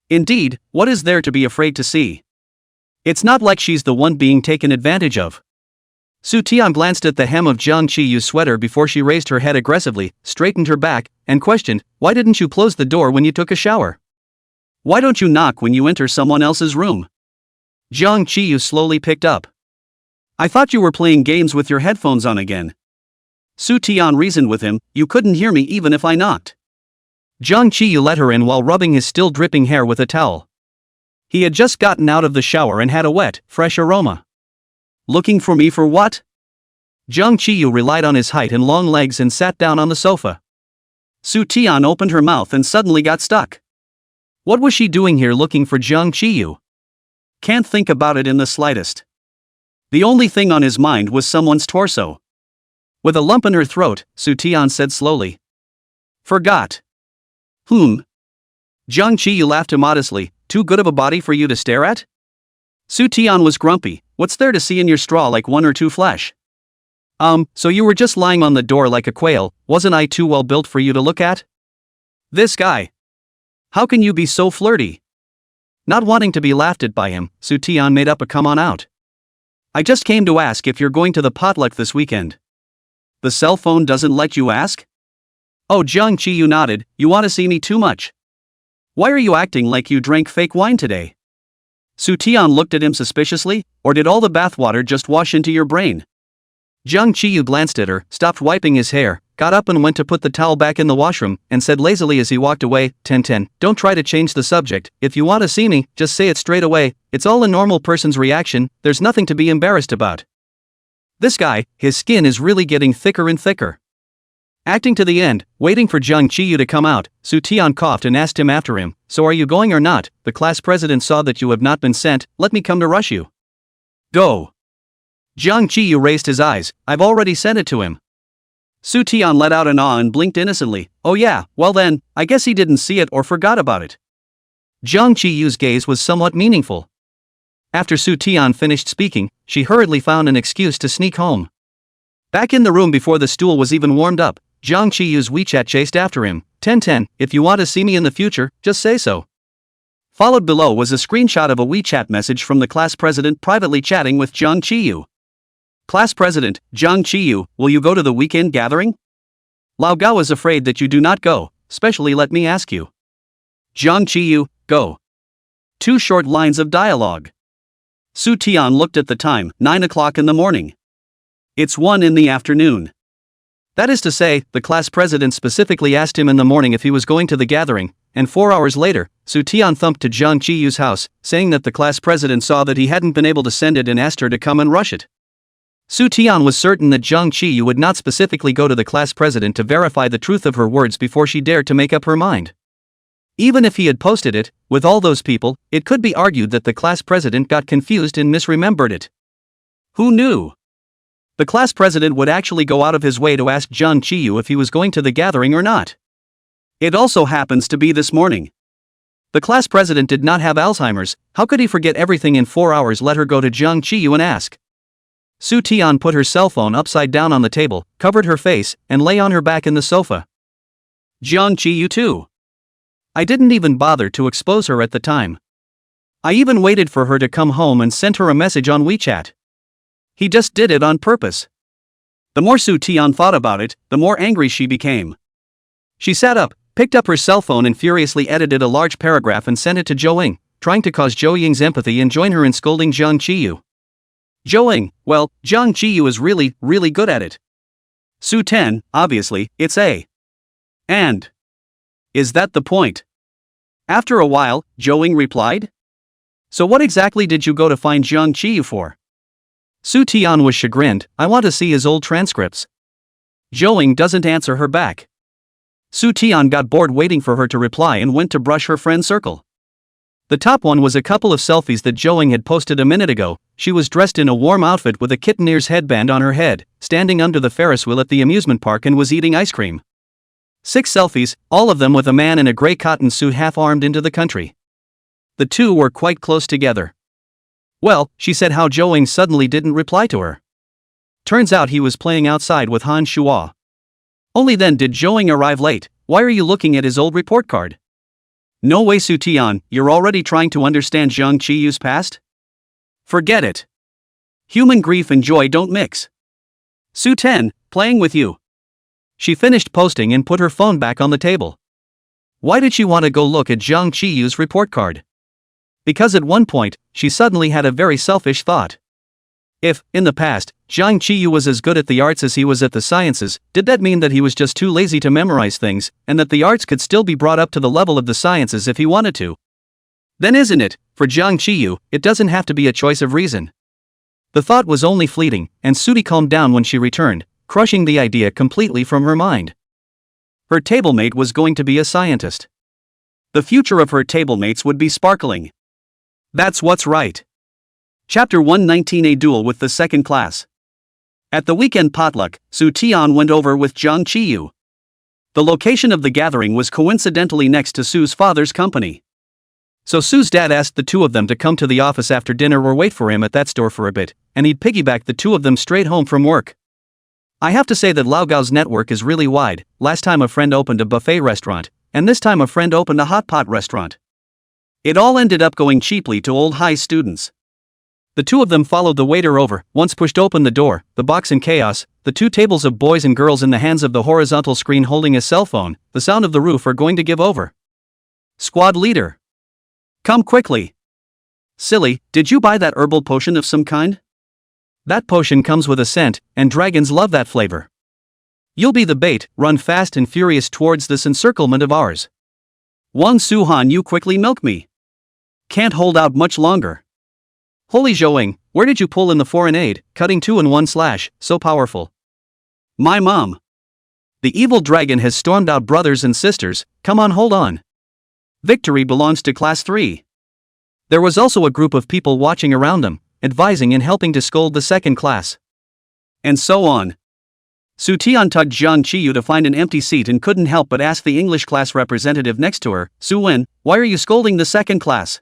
Indeed, what is there to be afraid to see? It's not like she's the one being taken advantage of. Soo-Taeyeon glanced at the hem of Jiang Qiyu's sweater before she raised her head aggressively, straightened her back, and questioned, "Why didn't you close the door when you took a shower? Why don't you knock when you enter someone else's room?" Jiang Qiyu slowly picked up. "I thought you were playing games with your headphones on again." Soo-Taeyeon reasoned with him, "You couldn't hear me even if I knocked." Jung Chi-yu let her in while rubbing his still dripping hair with a towel. He had just gotten out of the shower and had a wet, fresh aroma. Looking for me for what? Jung Chi-yu relied on his height and long legs and sat down on the sofa. Su Tian opened her mouth and suddenly got stuck. What was she doing here looking for Jung Chi-yu? Can't think about it in the slightest. The only thing on his mind was someone's torso. With a lump in her throat, Su Tian said slowly. Forgot. Jung Chi-yu laughed immodestly. Too good of a body for you to stare at? Su Tian was grumpy. What's there to see in your straw like 1 or 2 flesh? So you were just lying on the door like a quail, wasn't I too well built for you to look at? This guy. How can you be so flirty? Not wanting to be laughed at by him, Su Tian made up a come on out. I just came to ask if you're going to the potluck this weekend. The cell phone doesn't let you ask? Oh, Jung Chi-yu nodded. You want to see me too much? Why are you acting like you drank fake wine today? Su Tian looked at him suspiciously. Or did all the bathwater just wash into your brain? Jung Chi-yu glanced at her, stopped wiping his hair, got up and went to put the towel back in the washroom, and said lazily as he walked away, 10-10, don't try to change the subject. If you want to see me, just say it straight away. It's all a normal person's reaction. There's nothing to be embarrassed about. This guy, his skin is really getting thicker and thicker. Acting to the end, waiting for Jung Chi-yu to come out, Su Tian coughed and asked him after him, so are you going or not? The class president saw that you have not been sent. Let me come to rush you. Go. Jung Chi-yu raised his eyes. I've already sent it to him. Su Tian let out an awe and blinked innocently. Oh yeah, well then, I guess he didn't see it or forgot about it. Jung Chi-yu's gaze was somewhat meaningful. After Su Tian finished speaking, she hurriedly found an excuse to sneak home. Back in the room before the stool was even warmed up, Jung Chi-yu's WeChat chased after him. 10-10, if you want to see me in the future, just say so. Followed below was a screenshot of a WeChat message from the class president privately chatting with Jung Chi-yu. Class president, Jung Chi-yu, will you go to the weekend gathering? Lao Gao is afraid that you do not go, especially let me ask you. Jung Chi-yu, go. 2 short lines of dialogue. Su Tian looked at the time, 9 o'clock in the morning. It's 1 in the afternoon. That is to say, the class president specifically asked him in the morning if he was going to the gathering, and 4 hours later, Su Tian thumped to Jung Chi-yu's house, saying that the class president saw that he hadn't been able to send it and asked her to come and rush it. Su Tian was certain that Jung Chi-yu would not specifically go to the class president to verify the truth of her words before she dared to make up her mind. Even if he had posted it, with all those people, it could be argued that the class president got confused and misremembered it. Who knew? The class president would actually go out of his way to ask Jung Chi-yu if he was going to the gathering or not. It also happens to be this morning. The class president did not have Alzheimer's. How could he forget everything in 4 hours? Let her go to Jung Chi-yu and ask. Su Tian put her cell phone upside down on the table, covered her face, and lay on her back in the sofa. Jung Chi-yu too. I didn't even bother to expose her at the time. I even waited for her to come home and sent her a message on WeChat. He just did it on purpose. The more Su Tian thought about it, the more angry she became. She sat up, picked up her cell phone and furiously edited a large paragraph and sent it to Zhou Ying, trying to cause Zhou Ying's empathy and join her in scolding Jung Chi-yu. Zhou Ying, well, Jung Chi-yu is really, really good at it. Su Tian, obviously, it's a. And. Is that the point? After a while, Zhou Ying replied. So what exactly did you go to find Jung Chi-yu for? Su Tian was chagrined. I want to see his old transcripts. Zhou Ying doesn't answer her back. Su Tian got bored waiting for her to reply and went to brush her friend circle. The top one was a couple of selfies that Zhou Ying had posted a minute ago. She was dressed in a warm outfit with a kitten ears headband on her head, standing under the Ferris wheel at the amusement park and was eating ice cream. 6 selfies, all of them with a man in a gray cotton suit half-armed into the country. The two were quite close together. Well, she said how Zhou Ying suddenly didn't reply to her. Turns out he was playing outside with Han Shuo. Only then did Zhou Ying arrive late. Why are you looking at his old report card? No way, Su Tian, you're already trying to understand Jung Chi-yu's past? Forget it. Human grief and joy don't mix. Su Tian, playing with you. She finished posting and put her phone back on the table. Why did she want to go look at Jung Chi-yu's report card? Because at one point, she suddenly had a very selfish thought. If, in the past, Jiang Qiyu was as good at the arts as he was at the sciences, did that mean that he was just too lazy to memorize things, and that the arts could still be brought up to the level of the sciences if he wanted to? Then isn't it, for Jiang Qiyu, it doesn't have to be a choice of reason. The thought was only fleeting, and Sudi calmed down when she returned, crushing the idea completely from her mind. Her tablemate was going to be a scientist. The future of her tablemates would be sparkling. That's what's right. Chapter 119: A Duel with the Second Class. At the weekend potluck, Su Tian went over with Jiang Qiyu. The location of the gathering was coincidentally next to Su's father's company. So Su's dad asked the two of them to come to the office after dinner or wait for him at that store for a bit, and he'd piggyback the two of them straight home from work. I have to say that Lao Gao's network is really wide. Last time a friend opened a buffet restaurant, and this time a friend opened a hot pot restaurant. It all ended up going cheaply to old high students. The two of them followed the waiter over, once pushed open the door, the box in chaos, the two tables of boys and girls in the hands of the horizontal screen holding a cell phone, the sound of the roof are going to give over. Squad leader. Come quickly. Silly, did you buy that herbal potion of some kind? That potion comes with a scent, and dragons love that flavor. You'll be the bait, run fast and furious towards this encirclement of ours. Wang Suhan, you quickly milk me. Can't hold out much longer. Holy Zhouing, where did you pull in the foreign aid, cutting 2 in 1 slash, so powerful? My mom. The evil dragon has stormed out, brothers and sisters, come on, hold on. Victory belongs to class 3. There was also a group of people watching around them, advising and helping to scold the second class. And so on. Su Tian tugged Jiang Qiyu to find an empty seat and couldn't help but ask the English class representative next to her, Su Wen, why are you scolding the second class?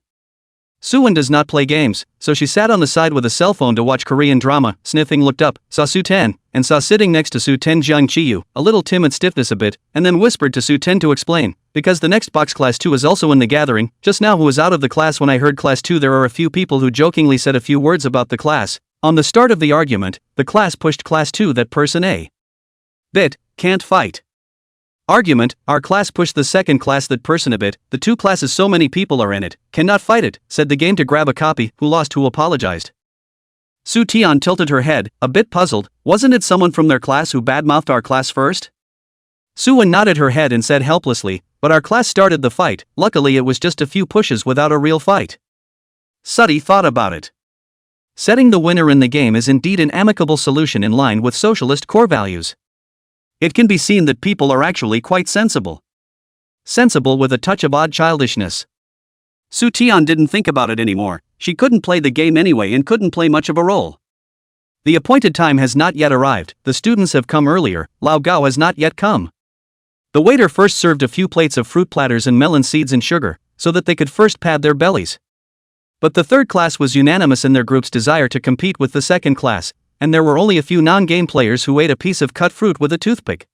Su Wen does not play games, so she sat on the side with a cell phone to watch Korean drama, sniffing, looked up, saw Su Ten, and saw sitting next to Su Ten Jiang Qiyu, a little timid stiffness a bit, and then whispered to Su Ten to explain, because the next box class 2 is also in the gathering, just now who was out of the class when I heard class 2 there are a few people who jokingly said a few words about the class. On the start of the argument, the class pushed class 2 that person a bit, can't fight. Argument, our class pushed the second class that person a bit, the two classes so many people are in it, cannot fight it, said the game to grab a copy, who lost who apologized. Su Tian tilted her head, a bit puzzled, wasn't it someone from their class who badmouthed our class first? Su Wen nodded her head and said helplessly, but our class started the fight, luckily it was just a few pushes without a real fight. Sudi thought about it. Setting the winner in the game is indeed an amicable solution in line with socialist core values. It can be seen that people are actually quite sensible. Sensible with a touch of odd childishness. Su Tian didn't think about it anymore, she couldn't play the game anyway and couldn't play much of a role. The appointed time has not yet arrived, the students have come earlier, Lao Gao has not yet come. The waiter first served a few plates of fruit platters and melon seeds and sugar, so that they could first pad their bellies. But the third class was unanimous in their group's desire to compete with the second class, and there were only a few non-game players who ate a piece of cut fruit with a toothpick.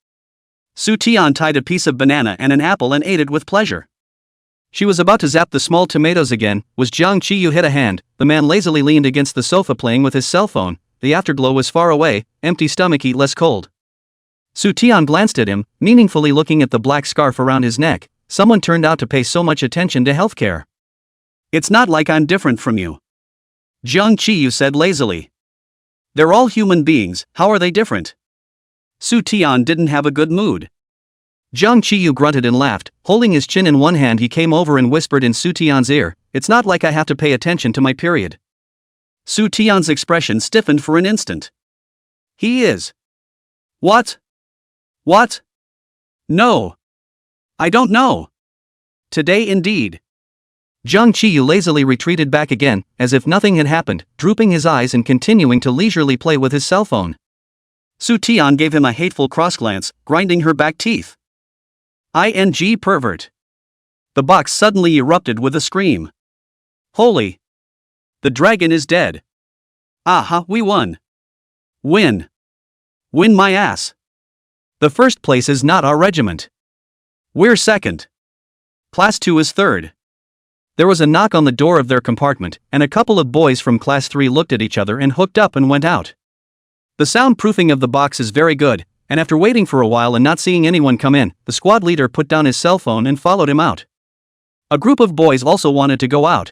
Su Tian tied a piece of banana and an apple and ate it with pleasure. She was about to zap the small tomatoes again, was Jiang Qiyu hit a hand, the man lazily leaned against the sofa playing with his cell phone, the afterglow was far away, empty stomach eat less cold. Su Tian glanced at him, meaningfully looking at the black scarf around his neck, someone turned out to pay so much attention to healthcare. It's not like I'm different from you. Jiang Qiyu said lazily. They're all human beings, how are they different? Su Tian didn't have a good mood. Jiang Qiyu grunted and laughed, holding his chin in one hand he came over and whispered in Su Tian's ear, it's not like I have to pay attention to my period. Su Tian's expression stiffened for an instant. He is. What? What? No. I don't know. Today indeed. Jiang Qiyu lazily retreated back again, as if nothing had happened, drooping his eyes and continuing to leisurely play with his cell phone. Su Tian gave him a hateful cross-glance, grinding her back teeth. ING pervert. The box suddenly erupted with a scream. Holy! The dragon is dead. Aha, we won. Win. Win my ass. The first place is not our regiment. We're second. Class 2 is third. There was a knock on the door of their compartment, and a couple of boys from class 3 looked at each other and hooked up and went out. The soundproofing of the box is very good, and after waiting for a while and not seeing anyone come in, the squad leader put down his cell phone and followed him out. A group of boys also wanted to go out,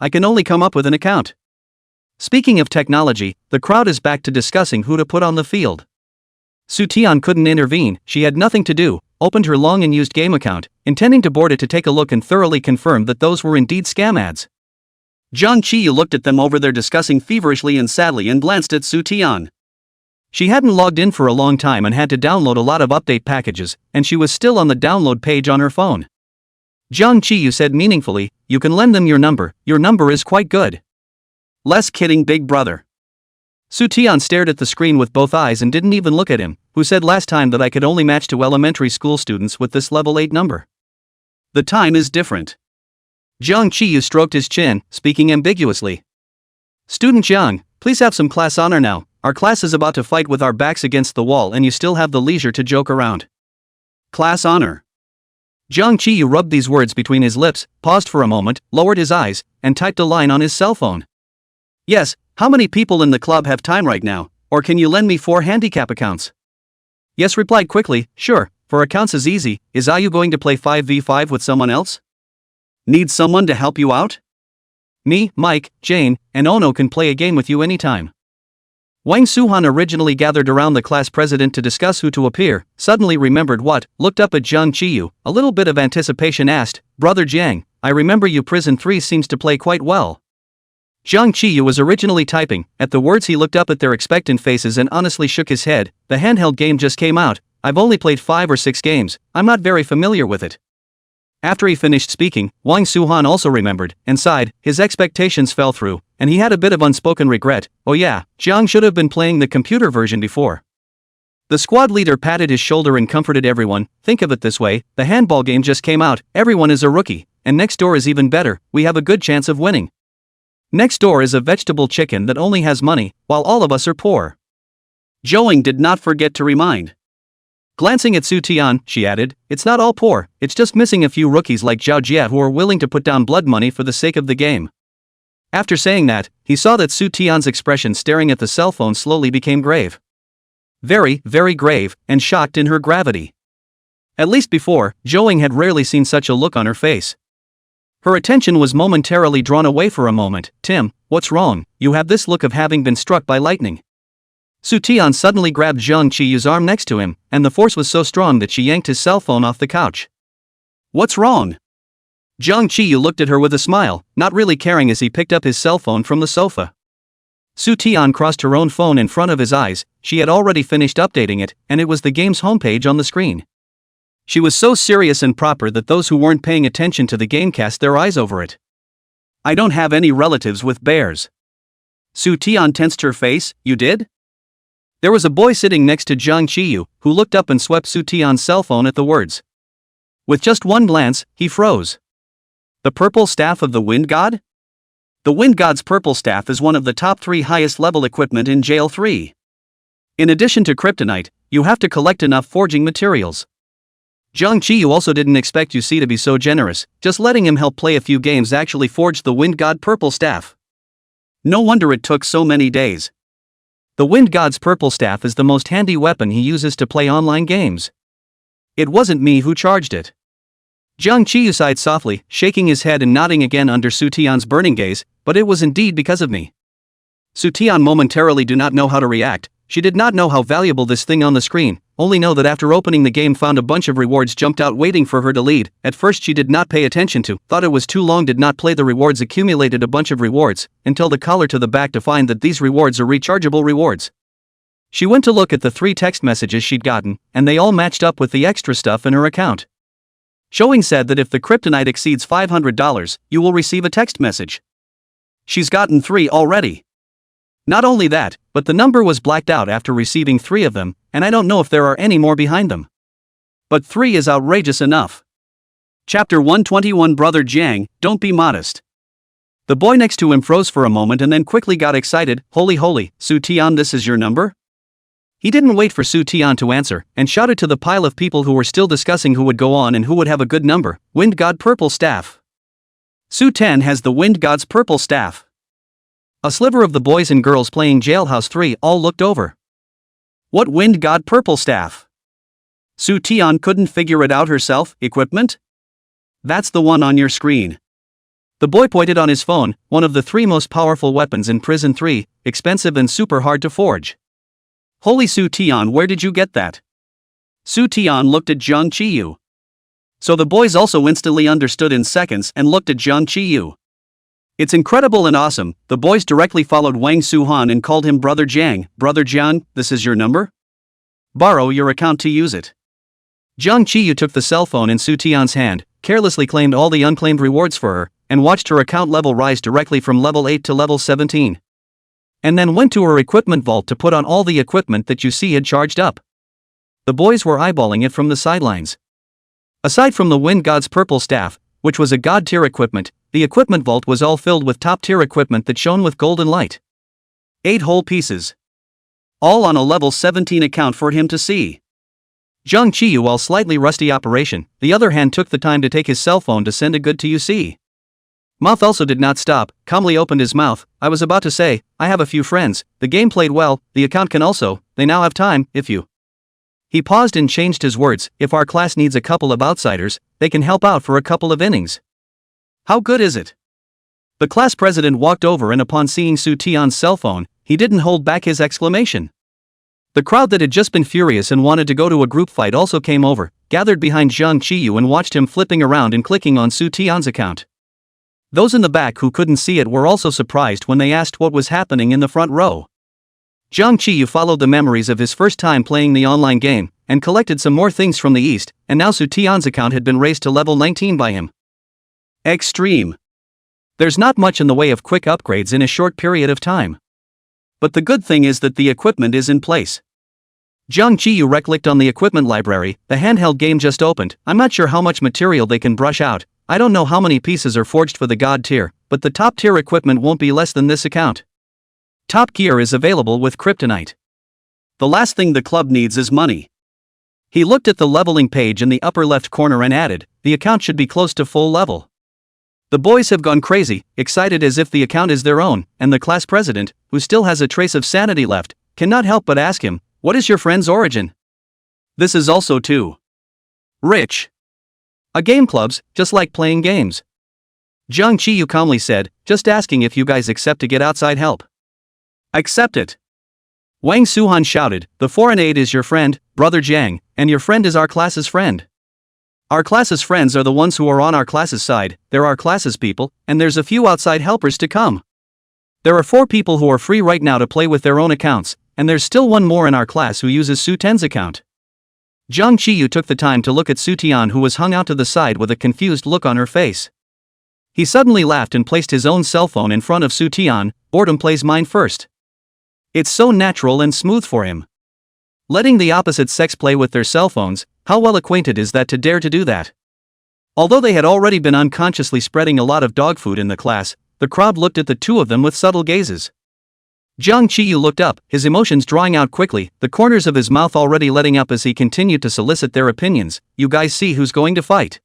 I can only come up with an account. Speaking of technology, the crowd is back to discussing who to put on the field. Soo-tian couldn't intervene, she had nothing to do, opened her long unused game account, intending to board it to take a look and thoroughly confirm that those were indeed scam ads. Jang Chi-yu looked at them over there discussing feverishly and sadly and glanced at Soo-tian. She hadn't logged in for a long time and had to download a lot of update packages, and she was still on the download page on her phone. Jang Chi-yu said meaningfully, "You can lend them your number is quite good." "Less kidding, big brother." Soo-tian stared at the screen with both eyes and didn't even look at him. "Who said last time that I could only match to elementary school students with this level 8 number? The time is different." Jang Chi-yu stroked his chin, speaking ambiguously. "Student Jiang, please have some class honor now. Our class is about to fight with our backs against the wall and you still have the leisure to joke around." Class honor. Jang Chi-yu rubbed these words between his lips, paused for a moment, lowered his eyes, and typed a line on his cell phone. "Yes, how many people in the club have time right now, or can you lend me 4 handicap accounts?" Yes replied quickly, "Sure, for accounts is easy. Is you going to play 5v5 with someone else? Need someone to help you out? Me, Mike, Jane, and Ono can play a game with you anytime." Wang Suhan, originally gathered around the class president to discuss who to appear, suddenly remembered what, looked up at Jang Chi-yu, a little bit of anticipation asked, "Brother Jiang, I remember you Prison 3 seems to play quite well." Jang Chi-yu was originally typing. At the words he looked up at their expectant faces and honestly shook his head. "The handheld game just came out. I've only played 5 or 6 games, I'm not very familiar with it." After he finished speaking, Wang Suhan also remembered, and sighed. His expectations fell through, and he had a bit of unspoken regret. Oh yeah, Jiang should have been playing the computer version before. The squad leader patted his shoulder and comforted everyone. "Think of it this way, the handball game just came out, everyone is a rookie, and next door is even better, we have a good chance of winning. Next door is a vegetable chicken that only has money, while all of us are poor." Zhouing did not forget to remind. Glancing at Soo-tian, she added, "It's not all poor, it's just missing a few rookies like Zhao Jie who are willing to put down blood money for the sake of the game." After saying that, he saw that Soo-tian's expression staring at the cell phone slowly became grave. Very, very grave, and shocked in her gravity. At least before, Zhouing had rarely seen such a look on her face. Her attention was momentarily drawn away for a moment. "Tim, what's wrong? You have this look of having been struck by lightning." Soo-tian suddenly grabbed Jang Chi-yu's arm next to him, and the force was so strong that she yanked his cell phone off the couch. "What's wrong?" Jang Chi-yu looked at her with a smile, not really caring as he picked up his cell phone from the sofa. Soo-tian crossed her own phone in front of his eyes. She had already finished updating it, and it was the game's homepage on the screen. She was so serious and proper that those who weren't paying attention to the game cast their eyes over it. "I don't have any relatives with bears." Soo-tian tensed her face. "You did?" There was a boy sitting next to Jang Chi-yu, who looked up and swept Soo-tian's cell phone at the words. With just one glance, he froze. The purple staff of the wind god? The wind god's purple staff is one of the top 3 highest level equipment in Jail 3. In addition to kryptonite, you have to collect enough forging materials. Jang Chi-yu also didn't expect UC to be so generous, just letting him help play a few games actually forged the wind god purple staff. No wonder it took so many days. The wind god's purple staff is the most handy weapon he uses to play online games. It wasn't me who charged it. Jang Chi-yu sighed softly, shaking his head and nodding again under Soo-tian's burning gaze, but it was indeed because of me. Soo-tian momentarily did not know how to react. She did not know how valuable this thing on the screen, only know that after opening the game found a bunch of rewards jumped out waiting for her to lead. At first she did not pay attention to, thought it was too long, did not play the rewards, accumulated a bunch of rewards, until the collar to the back to find that these rewards are rechargeable rewards. She went to look at the 3 text messages she'd gotten, and they all matched up with the extra stuff in her account. Zhouing said that if the kryptonite exceeds $500, you will receive a text message. She's gotten 3 already. Not only that, but the number was blacked out after receiving 3 of them, and I don't know if there are any more behind them. But 3 is outrageous enough. Chapter 121. Brother Jiang, don't be modest. The boy next to him froze for a moment and then quickly got excited. Holy, Soo-tian, this is your number? He didn't wait for Soo-tian to answer, and shouted to the pile of people who were still discussing who would go on and who would have a good number. Wind god purple staff. Soo-tian has the wind god's purple staff. A sliver of the boys and girls playing Jailhouse 3 all looked over. What wind god purple staff? Soo-tian couldn't figure it out herself. Equipment? That's the one on your screen. The boy pointed on his phone, one of the 3 most powerful weapons in Prison 3, expensive and super hard to forge. Holy Su Tian, where did you get that? Su Tian looked at Zhang Qiyu. So the boys also instantly understood in seconds and looked at Zhang Qiyu. It's incredible and awesome. The boys directly followed Wang Suhan and called him Brother Jiang. Brother Jiang, this is your number? Borrow your account to use it. Zhang Qiyu took the cell phone in Su Tian's hand, carelessly claimed all the unclaimed rewards for her, and watched her account level rise directly from level 8 to level 17. And then went to her equipment vault to put on all the equipment that you see had charged up. The boys were eyeballing it from the sidelines. Aside from the Wind God's purple staff, which was a god-tier equipment, the equipment vault was all filled with top-tier equipment that shone with golden light. 8 whole pieces. All on a level 17 account for him to see. Zhang Qiyu, while slightly rusty operation, the other hand took the time to take his cell phone to send a good to you see. Mouth also did not stop, calmly opened his mouth. I was about to say, I have a few friends, the game played well, the account can also, they now have time, if you. He paused and changed his words, if our class needs a couple of outsiders, they can help out for a couple of innings. How good is it? The class president walked over and upon seeing Su Tian's cell phone, he didn't hold back his exclamation. The crowd that had just been furious and wanted to go to a group fight also came over, gathered behind Zhang Qiyu and watched him flipping around and clicking on Su Tian's account. Those in the back who couldn't see it were also surprised when they asked what was happening in the front row. Zhang Qiyu followed the memories of his first time playing the online game, and collected some more things from the east, and now Su Tian's account had been raised to level 19 by him. Extreme. There's not much in the way of quick upgrades in a short period of time. But the good thing is that the equipment is in place. Zhang Qiyu right-clicked on the equipment library, the handheld game just opened. I'm not sure how much material they can brush out, I don't know how many pieces are forged for the god tier, but the top tier equipment won't be less than this account. Top gear is available with kryptonite. The last thing the club needs is money. He looked at the leveling page in the upper left corner and added, the account should be close to full level. The boys have gone crazy, excited as if the account is their own, and the class president, who still has a trace of sanity left, cannot help but ask him, what is your friend's origin? This is also too rich. A game club's, just like playing games. Zhang Qiyu calmly said, just asking if you guys accept to get outside help. Accept it. Wang Suhan shouted, the foreign aide is your friend, Brother Jiang, and your friend is our class's friend. Our class's friends are the ones who are on our class's side, they're our class's people, and there's a few outside helpers to come. There are 4 people who are free right now to play with their own accounts, and there's still one more in our class who uses Su Ten's account. Zhang Qiyu took the time to look at Su Tian, who was hung out to the side with a confused look on her face. He suddenly laughed and placed his own cell phone in front of Su Tian. Boredom plays mine first. It's so natural and smooth for him. Letting the opposite sex play with their cell phones, how well acquainted is that to dare to do that? Although they had already been unconsciously spreading a lot of dog food in the class, the crowd looked at the two of them with subtle gazes. Zhang Qiyu looked up, his emotions drawing out quickly, the corners of his mouth already letting up as he continued to solicit their opinions. You guys see who's going to fight?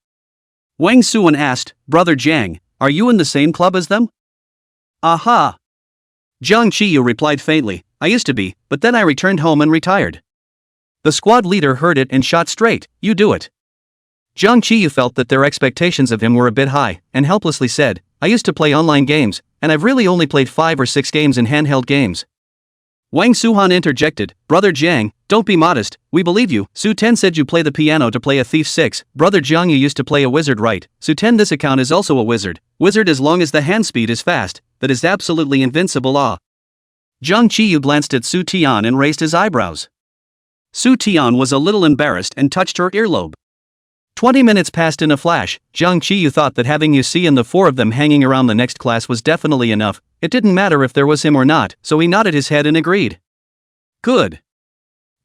Wang Suan asked, Brother Jiang, are you in the same club as them? Aha! Zhang Qiyu replied faintly, I used to be, but then I returned home and retired. The squad leader heard it and shot straight, you do it. Zhang Qiyu felt that their expectations of him were a bit high, and helplessly said, I used to play online games, and I've really only played 5 or 6 games in handheld games. Wang Suhan interjected, Brother Jiang, don't be modest, we believe you. Su Ten said you play the piano to play a Thief 6, Brother Jiang you used to play a wizard right, Su Ten this account is also a wizard, wizard as long as the hand speed is fast, that is absolutely invincible Zhang Qiyu glanced at Su Tian and raised his eyebrows. Su Tian was a little embarrassed and touched her earlobe. 20 minutes passed in a flash. Zhang Qiyu thought that having Yusi and the 4 of them hanging around the next class was definitely enough. It didn't matter if there was him or not, so he nodded his head and agreed. Good.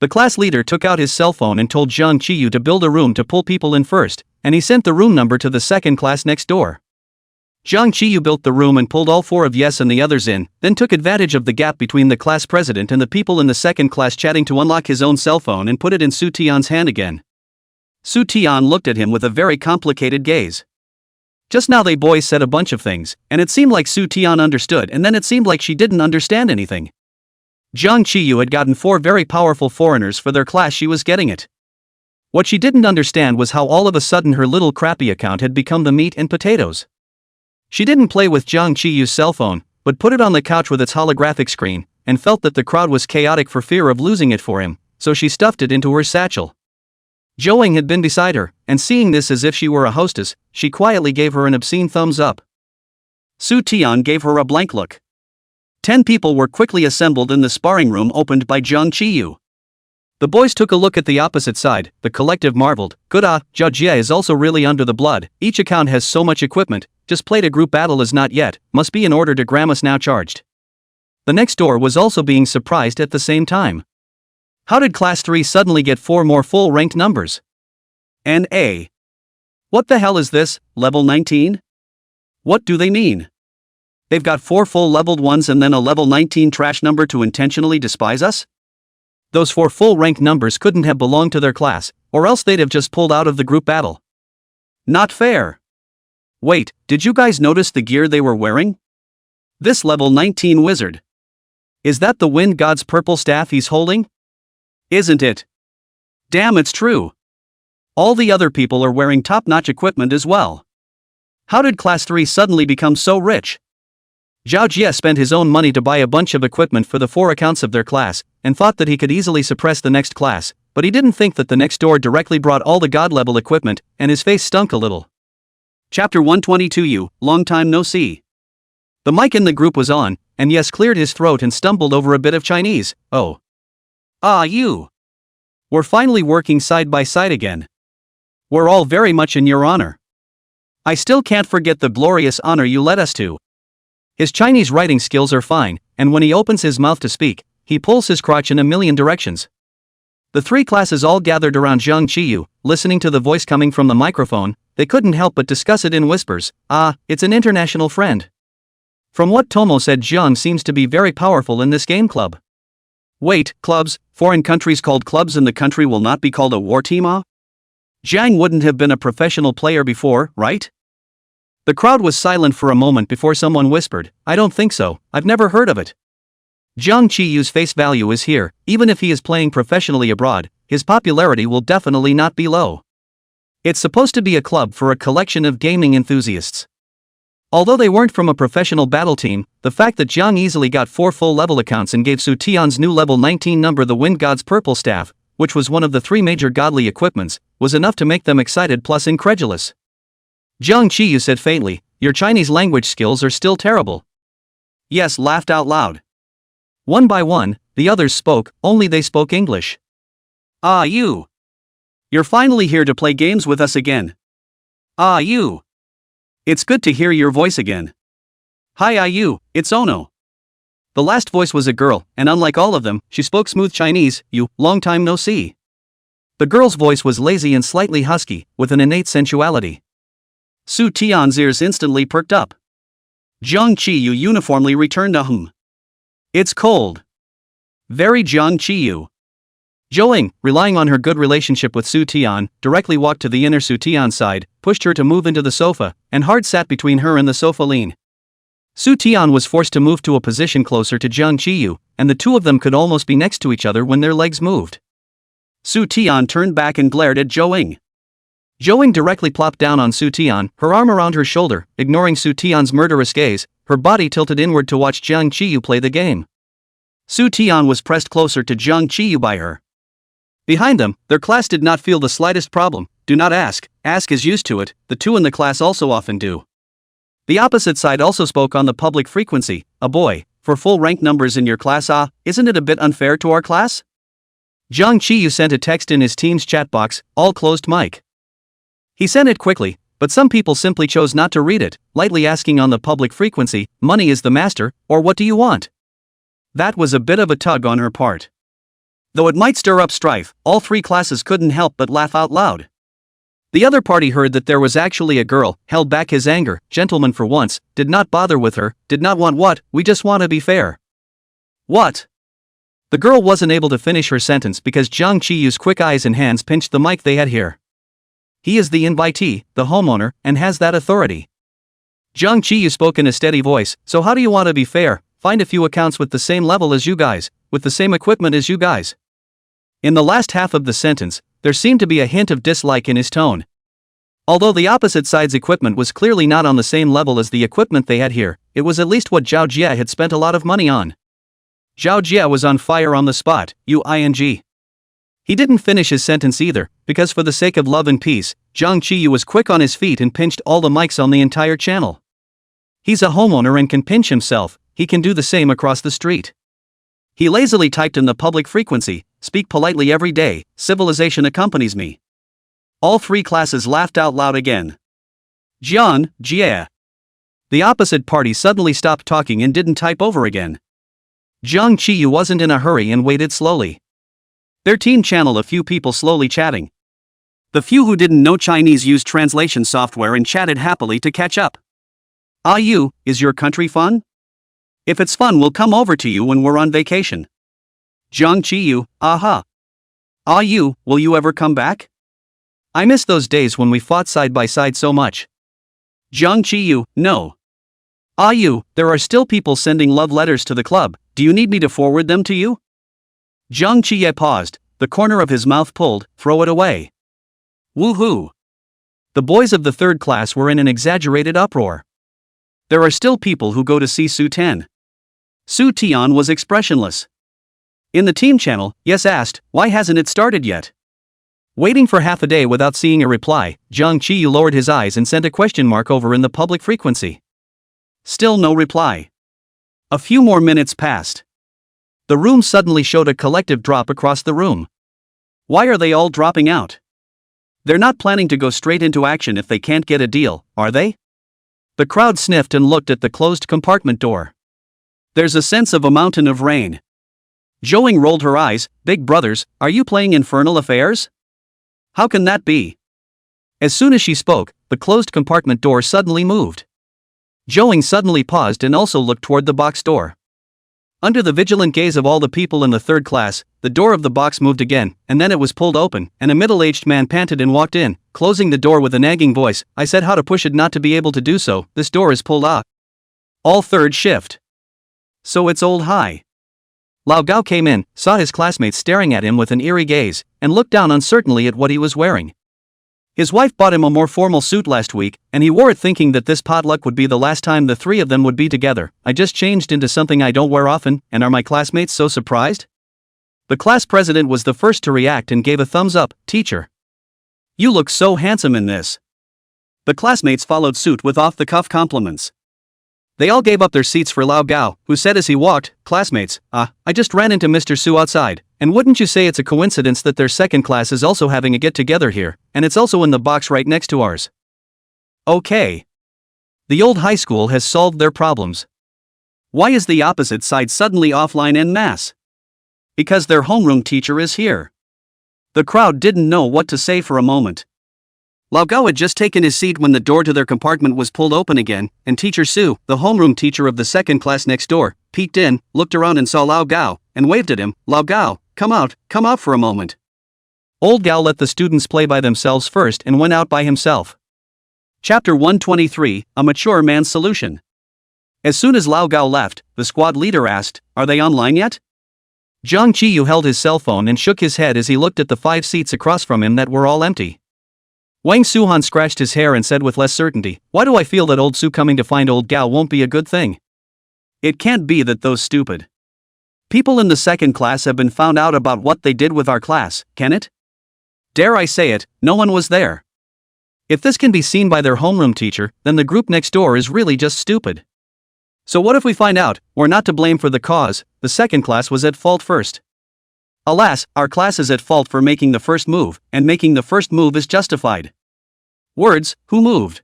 The class leader took out his cell phone and told Zhang Qiyu to build a room to pull people in first, and he sent the room number to the second class next door. Zhang Qiyu built the room and pulled all 4 of Yes and the others in, then took advantage of the gap between the class president and the people in the second class chatting to unlock his own cell phone and put it in Su Tian's hand again. Su Tian looked at him with a very complicated gaze. Just now they boys said a bunch of things, and it seemed like Su Tian understood and then it seemed like she didn't understand anything. Zhang Qiyu had gotten 4 very powerful foreigners for their class, she was getting it. What she didn't understand was how all of a sudden her little crappy account had become the meat and potatoes. She didn't play with Jiang Qiyu's cell phone, but put it on the couch with its holographic screen, and felt that the crowd was chaotic for fear of losing it for him, so she stuffed it into her satchel. Zhou had been beside her, and seeing this as if she were a hostess, she quietly gave her an obscene thumbs up. Su Tian gave her a blank look. 10 people were quickly assembled in the sparring room opened by Jiang Qiyu. The boys took a look at the opposite side. The collective marveled, good Zhao Jie is also really under the blood, each account has so much equipment, just played a group battle as not yet, must be in order to gram us now charged. The next door was also being surprised at the same time. How did Class 3 suddenly get 4 more full-ranked numbers? N.A. What the hell is this, level 19? What do they mean? They've got 4 full-leveled ones and then a level 19 trash number to intentionally despise us? Those 4 full-ranked numbers couldn't have belonged to their class, or else they'd have just pulled out of the group battle. Not fair. Wait, did you guys notice the gear they were wearing? This level 19 wizard. Is that the wind god's purple staff he's holding? Isn't it? Damn, it's true. All the other people are wearing top-notch equipment as well. How did Class 3 suddenly become so rich? Zhao Jie spent his own money to buy a bunch of equipment for the 4 accounts of their class, and thought that he could easily suppress the next class, but he didn't think that the next door directly brought all the god-level equipment, and his face stunk a little. Chapter 122 You, long time no see. The mic in the group was on, and Yes cleared his throat and stumbled over a bit of Chinese. Oh. You. We're finally working side by side again. We're all very much in your honor. I still can't forget the glorious honor you led us to. His Chinese writing skills are fine, and when he opens his mouth to speak, he pulls his crotch in a million directions. The 3 classes all gathered around Jiang Qiyu, listening to the voice coming from the microphone. They couldn't help but discuss it in whispers. It's an international friend. From what Tomo said, Jiang seems to be very powerful in this game club. Wait, clubs, foreign countries called clubs in the country will not be called a war team? Jiang wouldn't have been a professional player before, right? The crowd was silent for a moment before someone whispered, I don't think so, I've never heard of it. Jiang Qiyu's face value is here, even if he is playing professionally abroad, his popularity will definitely not be low. It's supposed to be a club for a collection of gaming enthusiasts. Although they weren't from a professional battle team, the fact that Jiang easily got 4 full-level accounts and gave Su Tian's new level 19 number the Wind God's Purple Staff, which was one of the 3 major godly equipments, was enough to make them excited plus incredulous. Jiang Qiyu said faintly, your Chinese language skills are still terrible. Yes laughed out loud. One by one, the others spoke, only they spoke English. You. You're finally here to play games with us again. You. It's good to hear your voice again. Hi you, it's Ono. The last voice was a girl, and unlike all of them, she spoke smooth Chinese. You, long time no see. The girl's voice was lazy and slightly husky, with an innate sensuality. Su Tian's ears instantly perked up. Jiang Qiyu uniformly returned a hum. It's cold. Very Jiang Qiyu. Zhou, relying on her good relationship with Su Tian, directly walked to the inner Su Tian side, pushed her to move into the sofa, and hard sat between her and the sofa lean. Su Tian was forced to move to a position closer to Jiang Qiyu, and the two of them could almost be next to each other when their legs moved. Su Tian turned back and glared at Zhou. Zhou directly plopped down on Su Tian, her arm around her shoulder, ignoring Su Tian's murderous gaze, her body tilted inward to watch Jiang Qiyu play the game. Su Tian was pressed closer to Jiang Qiyu by her. Behind them, their class did not feel the slightest problem. Do not ask is used to it, the 2 in the class also often do. The opposite side also spoke on the public frequency, a boy, for full rank numbers in your class isn't it a bit unfair to our class? Jiang Qiyu sent a text in his team's chat box, all closed mic. He sent it quickly, but some people simply chose not to read it, lightly asking on the public frequency, money is the master, or what do you want? That was a bit of a tug on her part. Though it might stir up strife, all 3 classes couldn't help but laugh out loud. The other party heard that there was actually a girl, held back his anger, gentleman for once, did not bother with her, did not want what, we just want to be fair. What? The girl wasn't able to finish her sentence because Jiang Qiyu's quick eyes and hands pinched the mic they had here. He is the invitee, the homeowner, and has that authority. Jiang Qiyu spoke in a steady voice, so how do you want to be fair? Find a few accounts with the same level as you guys, with the same equipment as you guys. In the last half of the sentence, there seemed to be a hint of dislike in his tone. Although the opposite side's equipment was clearly not on the same level as the equipment they had here, it was at least what Zhao Jie had spent a lot of money on. Zhao Jie was on fire on the spot, uing. He didn't finish his sentence either, because for the sake of love and peace, Zhang Qiyu was quick on his feet and pinched all the mics on the entire channel. He's a homeowner and can pinch himself, he can do the same across the street. He lazily typed in the public frequency, "Speak politely every day, civilization accompanies me." All three classes laughed out loud again. Jian, Jie. The opposite party suddenly stopped talking and didn't type over again. Zhang Qiyu wasn't in a hurry and waited slowly. Their team channeled a few people slowly chatting. The few who didn't know Chinese used translation software and chatted happily to catch up. "Ah you, is your country fun? If it's fun we'll come over to you when we're on vacation." Zhang Qiyu, aha. "Ah you, will you ever come back? I miss those days when we fought side by side so much." Zhang Qiyu, no. "Ah you, there are still people sending love letters to the club, do you need me to forward them to you?" Zhang Qiye paused, the corner of his mouth pulled, "Throw it away." Woohoo! The boys of the third class were in an exaggerated uproar. There are still people who go to see Su Ten. Su Tian was expressionless. In the team channel, Yes asked, "Why hasn't it started yet?" Waiting for half a day without seeing a reply, Zhang Qiyu lowered his eyes and sent a question mark over in the public frequency. Still no reply. A few more minutes passed. The room suddenly showed a collective drop across the room. Why are they all dropping out? They're not planning to go straight into action if they can't get a deal, are they? The crowd sniffed and looked at the closed compartment door. There's a sense of a mountain of rain. Zhouing rolled her eyes. "Big brothers, are you playing Infernal Affairs? How can that be?" As soon as she spoke, the closed compartment door suddenly moved. Zhouing suddenly paused and also looked toward the box door. Under the vigilant gaze of all the people in the third class, the door of the box moved again, and then it was pulled open, and a middle-aged man panted and walked in, closing the door with a nagging voice. "I said how to push it not to be able to do so, this door is pulled out." All third shift. So it's old Hai. Lao Gao came in, saw his classmates staring at him with an eerie gaze, and looked down uncertainly at what he was wearing. His wife bought him a more formal suit last week, and he wore it thinking that this potluck would be the last time the three of them would be together. "I just changed into something I don't wear often, and are my classmates so surprised?" The class president was the first to react and gave a thumbs up. "Teacher, you look so handsome in this." The classmates followed suit with off-the-cuff compliments. They all gave up their seats for Lao Gao, who said as he walked, "Classmates, I just ran into Mr. Su outside, and wouldn't you say it's a coincidence that their second class is also having a get-together here, and it's also in the box right next to ours." Okay. The old high school has solved their problems. Why is the opposite side suddenly offline en masse? Because their homeroom teacher is here. The crowd didn't know what to say for a moment. Lao Gao had just taken his seat when the door to their compartment was pulled open again, and Teacher Su, the homeroom teacher of the second class next door, peeked in, looked around and saw Lao Gao, and waved at him. "Lao Gao, come out for a moment." Old Gao let the students play by themselves first and went out by himself. Chapter 123, A Mature Man's Solution. As soon as Lao Gao left, the squad leader asked, "Are they online yet?" Zhang Qiyu held his cell phone and shook his head as he looked at the 5 seats across from him that were all empty. Wang Suhan scratched his hair and said with less certainty, "Why do I feel that old Su coming to find old Gao won't be a good thing? It can't be that those stupid people in the second class have been found out about what they did with our class, can it? Dare I say it, no one was there. If this can be seen by their homeroom teacher, then the group next door is really just stupid. So what if we find out, we're not to blame for the cause, the second class was at fault first? Alas, our class is at fault for making the first move, and making the first move is justified." Words, who moved?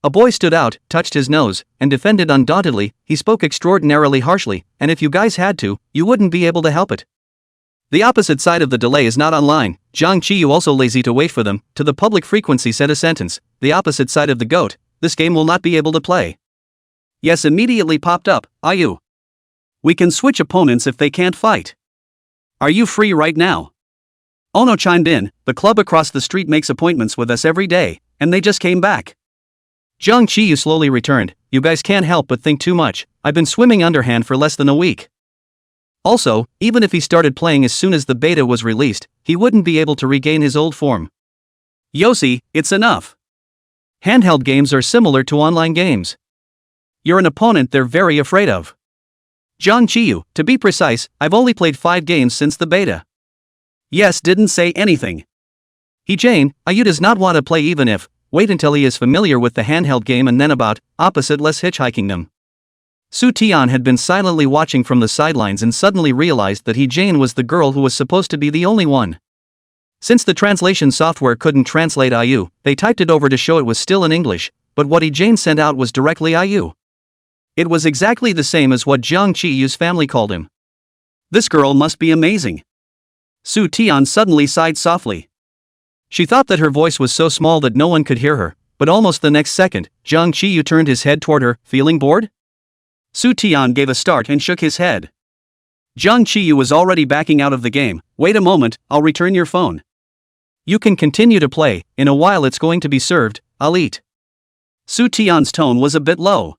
A boy stood out, touched his nose, and defended undauntedly. He spoke extraordinarily harshly, and if you guys had to, you wouldn't be able to help it. The opposite side of the delay is not online. Zhang Qiyu, also lazy to wait for them, to the public frequency said a sentence. The opposite side of the goat, this game will not be able to play. Yes immediately popped up. "Ayu. We can switch opponents if they can't fight. Are you free right now?" Ono chimed in, "The club across the street makes appointments with us every day, and they just came back." Zhang Qiyu slowly returned, "You guys can't help but think too much. I've been swimming underhand for less than a week. Also, even if he started playing as soon as the beta was released, he wouldn't be able to regain his old form. Yossi, it's enough. Handheld games are similar to online games. You're an opponent they're very afraid of. Zhang Qiyu, to be precise, I've only played 5 games since the beta. Yes, didn't say anything. He Jane, Ayu does not want to play even if, wait until he is familiar with the handheld game and then about, opposite less hitchhiking them. Su Tian had been silently watching from the sidelines and suddenly realized that he Jane was the girl who was supposed to be the only one. Since the translation software couldn't translate Ayu, they typed it over to show it was still in English, but what he Jane sent out was directly Ayu. It was exactly the same as what Zhang Qiyu's family called him. This girl must be amazing. Su Tian suddenly sighed softly. She thought that her voice was so small that no one could hear her, but almost the next second, Zhang Qiyu turned his head toward her, feeling bored? Su Tian gave a start and shook his head. Zhang Qiyu was already backing out of the game. Wait a moment, I'll return your phone. You can continue to play, in a while it's going to be served, I'll eat. Su Tian's tone was a bit low.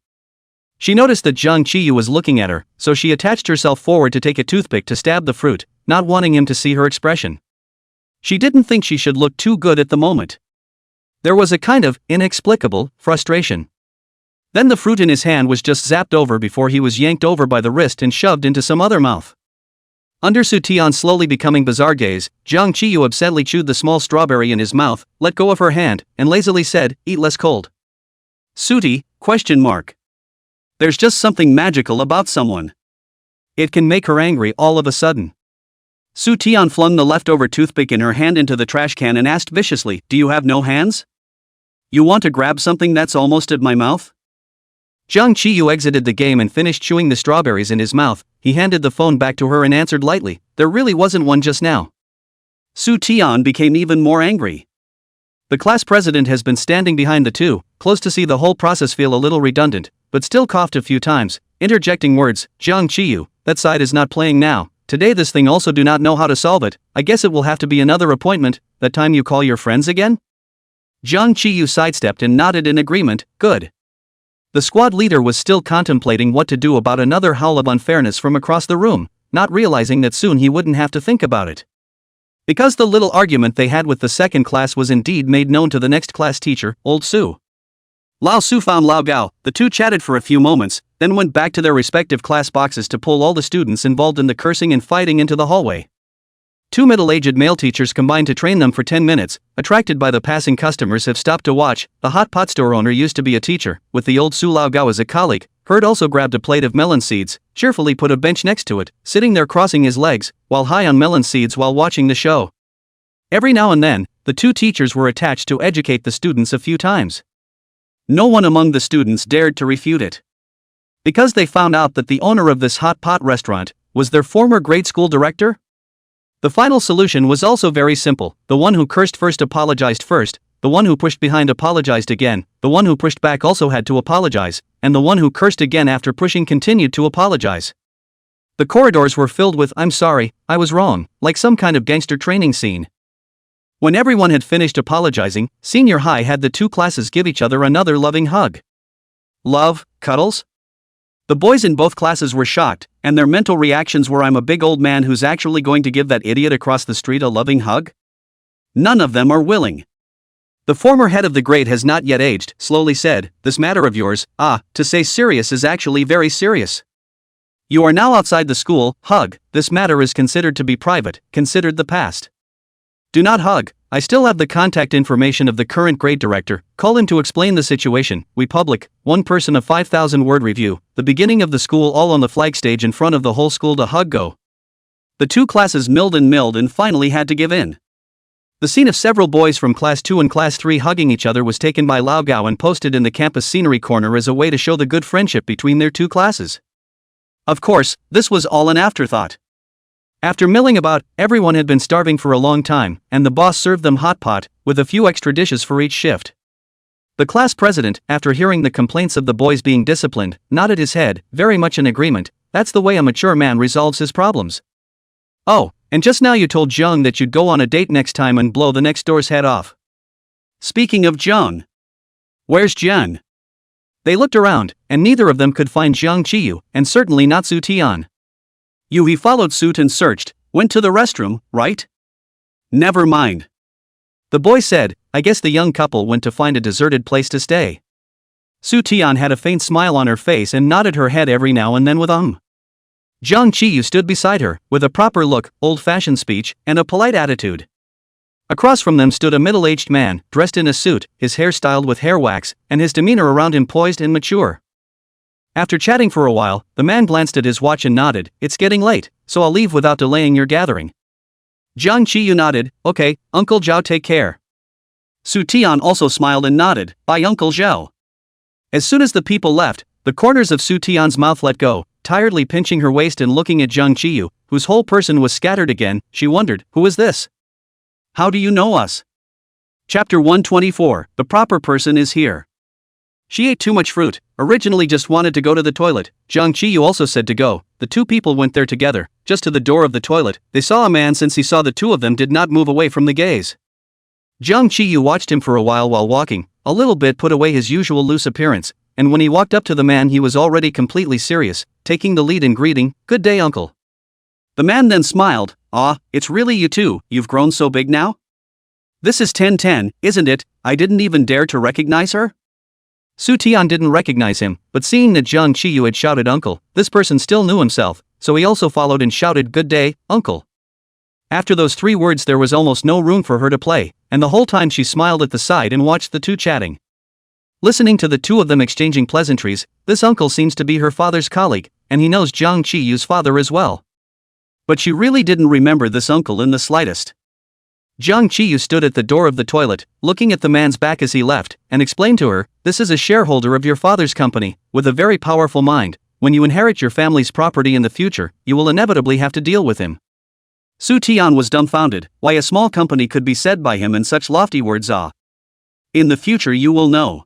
She noticed that Zhang Qiyu was looking at her, so she attached herself forward to take a toothpick to stab the fruit, not wanting him to see her expression. She didn't think she should look too good at the moment. There was a kind of inexplicable frustration. Then the fruit in his hand was just zapped over before he was yanked over by the wrist and shoved into some other mouth. Under Su Tian's slowly becoming bizarre gaze, Zhang Qiyu absently chewed the small strawberry in his mouth, let go of her hand, and lazily said, "Eat less cold." Suti? There's just something magical about someone. It can make her angry all of a sudden. Su Tian flung the leftover toothpick in her hand into the trash can and asked viciously, "Do you have no hands? You want to grab something that's almost at my mouth?" Zhang Qiyu exited the game and finished chewing the strawberries in his mouth. He handed the phone back to her and answered lightly, "There really wasn't one just now." Su Tian became even more angry. The class president has been standing behind the two, close to see the whole process feel a little redundant, but still coughed a few times, interjecting words, "Zhang Qiyu, that side is not playing now. Today this thing also do not know how to solve it. I guess it will have to be another appointment, that time you call your friends again?" Zhang Qiyu sidestepped and nodded in agreement, "Good." The squad leader was still contemplating what to do about another howl of unfairness from across the room, not realizing that soon he wouldn't have to think about it. Because the little argument they had with the second class was indeed made known to the next class teacher, old Su. Lao Su found Lao Gao, the two chatted for a few moments, then went back to their respective class boxes to pull all the students involved in the cursing and fighting into the hallway. 2 middle-aged male teachers combined to train them for 10 minutes, attracted by the passing customers have stopped to watch. The hot pot store owner used to be a teacher, with the old Su Lao Gao as a colleague. Heard also grabbed a plate of melon seeds, cheerfully put a bench next to it, sitting there crossing his legs, while high on melon seeds while watching the show. Every now and then, the two teachers were attached to educate the students a few times. No one among the students dared to refute it. Because they found out that the owner of this hot pot restaurant was their former grade school director? The final solution was also very simple. The one who cursed first apologized first, the one who pushed behind apologized again, the one who pushed back also had to apologize, and the one who cursed again after pushing continued to apologize. The corridors were filled with "I'm sorry, I was wrong," like some kind of gangster training scene. When everyone had finished apologizing, senior high had the two classes give each other another loving hug. Love, cuddles? The boys in both classes were shocked, and their mental reactions were, "I'm a big old man who's actually going to give that idiot across the street a loving hug?" None of them are willing. The former head of the grade has not yet aged, slowly said, "This matter of yours, to say serious is actually very serious. You are now outside the school, hug, this matter is considered to be private, considered the past. Do not hug, I still have the contact information of the current grade director, call him to explain the situation, we public, one person a 5,000-word review, the beginning of the school all on the flag stage in front of the whole school to hug go." The two classes milled and finally had to give in. The scene of several boys from Class 2 and Class 3 hugging each other was taken by Lao Gao and posted in the campus scenery corner as a way to show the good friendship between their two classes. Of course, this was all an afterthought. After milling about, everyone had been starving for a long time, and the boss served them hot pot, with a few extra dishes for each shift. The class president, after hearing the complaints of the boys being disciplined, nodded his head, very much in agreement. That's the way a mature man resolves his problems. "Oh, and just now you told Zheng that you'd go on a date next time and blow the next door's head off. Speaking of Zheng, where's Zheng?" They looked around, and neither of them could find Zhang Qiyu, and certainly not Su Tian. He followed suit and searched, went to the restroom, right? Never mind. The boy said, I guess the young couple went to find a deserted place to stay. Su Tian had a faint smile on her face and nodded her head every now and then with Jiang Qiyu stood beside her, with a proper look, old-fashioned speech, and a polite attitude. Across from them stood a middle-aged man, dressed in a suit, his hair styled with hair wax, and his demeanor around him poised and mature. After chatting for a while, the man glanced at his watch and nodded, It's getting late, so I'll leave without delaying your gathering. Jiang Qiyu nodded, Okay, Uncle Zhao, take care. Su Tian also smiled and nodded, Bye Uncle Zhao. As soon as the people left, the corners of Su Tian's mouth let go, tiredly pinching her waist and looking at Jiang Qiyu, whose whole person was scattered again. She wondered, Who is this? How do you know us? Chapter 124, The proper person is here. She ate too much fruit, originally just wanted to go to the toilet. Jiang Qiyu also said to go. The two people went there together. Just to the door of the toilet, they saw a man. Since he saw the two of them did not move away from the gaze. Jiang Qiyu watched him for a while walking, a little bit put away his usual loose appearance, and when he walked up to the man he was already completely serious, taking the lead in greeting, Good day uncle. The man then smiled, It's really you two, you've grown so big now? This is 1010, isn't it? I didn't even dare to recognize her? Su Tian didn't recognize him, but seeing that Jiang Qiyu had shouted uncle, this person still knew himself, so he also followed and shouted Good day, uncle. After those 3 words there was almost no room for her to play, and the whole time she smiled at the side and watched the two chatting. Listening to the two of them exchanging pleasantries, this uncle seems to be her father's colleague, and he knows Jiang Qiyu's father as well. But she really didn't remember this uncle in the slightest. Jiang Qiyu stood at the door of the toilet, looking at the man's back as he left, and explained to her, This is a shareholder of your father's company, with a very powerful mind. When you inherit your family's property in the future, you will inevitably have to deal with him. Su Tian was dumbfounded, why a small company could be said by him in such lofty words. In the future you will know.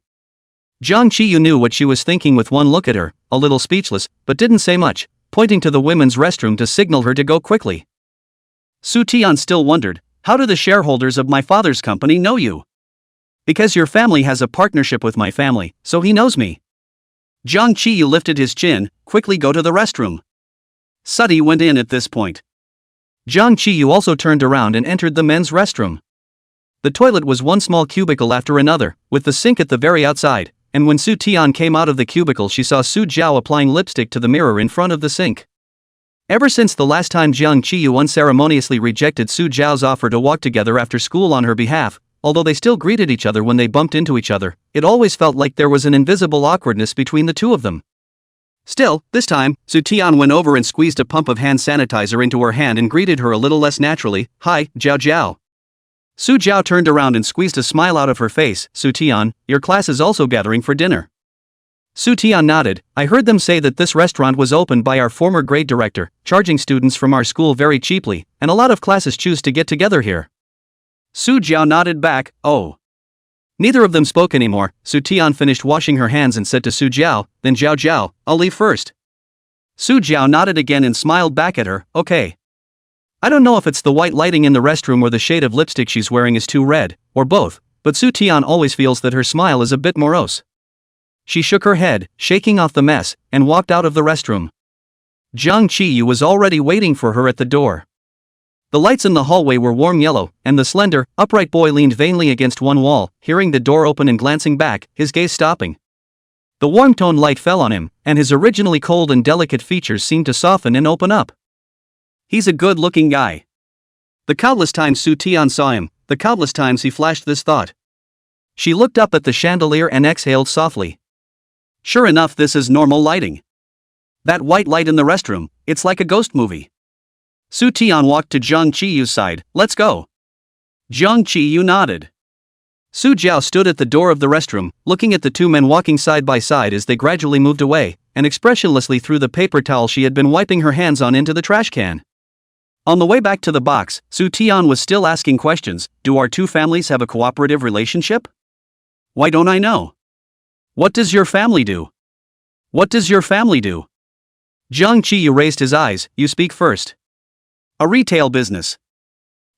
Jiang Qiyu knew what she was thinking with one look at her, a little speechless, but didn't say much, pointing to the women's restroom to signal her to go quickly. Su Tian still wondered, How do the shareholders of my father's company know you? Because your family has a partnership with my family, so he knows me. Jiang Qiyu lifted his chin, quickly go to the restroom. Suddy went in at this point. Jiang Qiyu also turned around and entered the men's restroom. The toilet was one small cubicle after another, with the sink at the very outside, and when Su Tian came out of the cubicle she saw Su Zhao applying lipstick to the mirror in front of the sink. Ever since the last time Jiang Qiyu unceremoniously rejected Su Zhao's offer to walk together after school on her behalf, although they still greeted each other when they bumped into each other, it always felt like there was an invisible awkwardness between the two of them. Still, this time, Su Tian went over and squeezed a pump of hand sanitizer into her hand and greeted her a little less naturally, Hi, Zhao Zhao. Su Zhao turned around and squeezed a smile out of her face, Su Tian, your class is also gathering for dinner. Su Tian nodded, I heard them say that this restaurant was opened by our former grade director, charging students from our school very cheaply, and a lot of classes choose to get together here. Su Zhao nodded back, Oh. Neither of them spoke anymore. Su Tian finished washing her hands and said to Su Zhao, Then Zhao Zhao, I'll leave first. Su Zhao nodded again and smiled back at her, Okay. I don't know if it's the white lighting in the restroom or the shade of lipstick she's wearing is too red, or both, but Su Tian always feels that her smile is a bit morose. She shook her head, shaking off the mess, and walked out of the restroom. Jiang Qiyu was already waiting for her at the door. The lights in the hallway were warm yellow, and the slender, upright boy leaned vainly against one wall, hearing the door open and glancing back, his gaze stopping. The warm-toned light fell on him, and his originally cold and delicate features seemed to soften and open up. He's a good-looking guy. The countless times Su Tian saw him, the countless times he flashed this thought. She looked up at the chandelier and exhaled softly. Sure enough, this is normal lighting. That white light in the restroom, it's like a ghost movie. Su Tian walked to Jiang Qiyu's side, Let's go. Jiang Qiyu nodded. Su Zhao stood at the door of the restroom, looking at the two men walking side by side as they gradually moved away, and expressionlessly threw the paper towel she had been wiping her hands on into the trash can. On the way back to the box, Su Tian was still asking questions. Do our two families have a cooperative relationship? Why don't I know? What does your family do? What does your family do? Jiang Qiyu raised his eyes, You speak first. A retail business.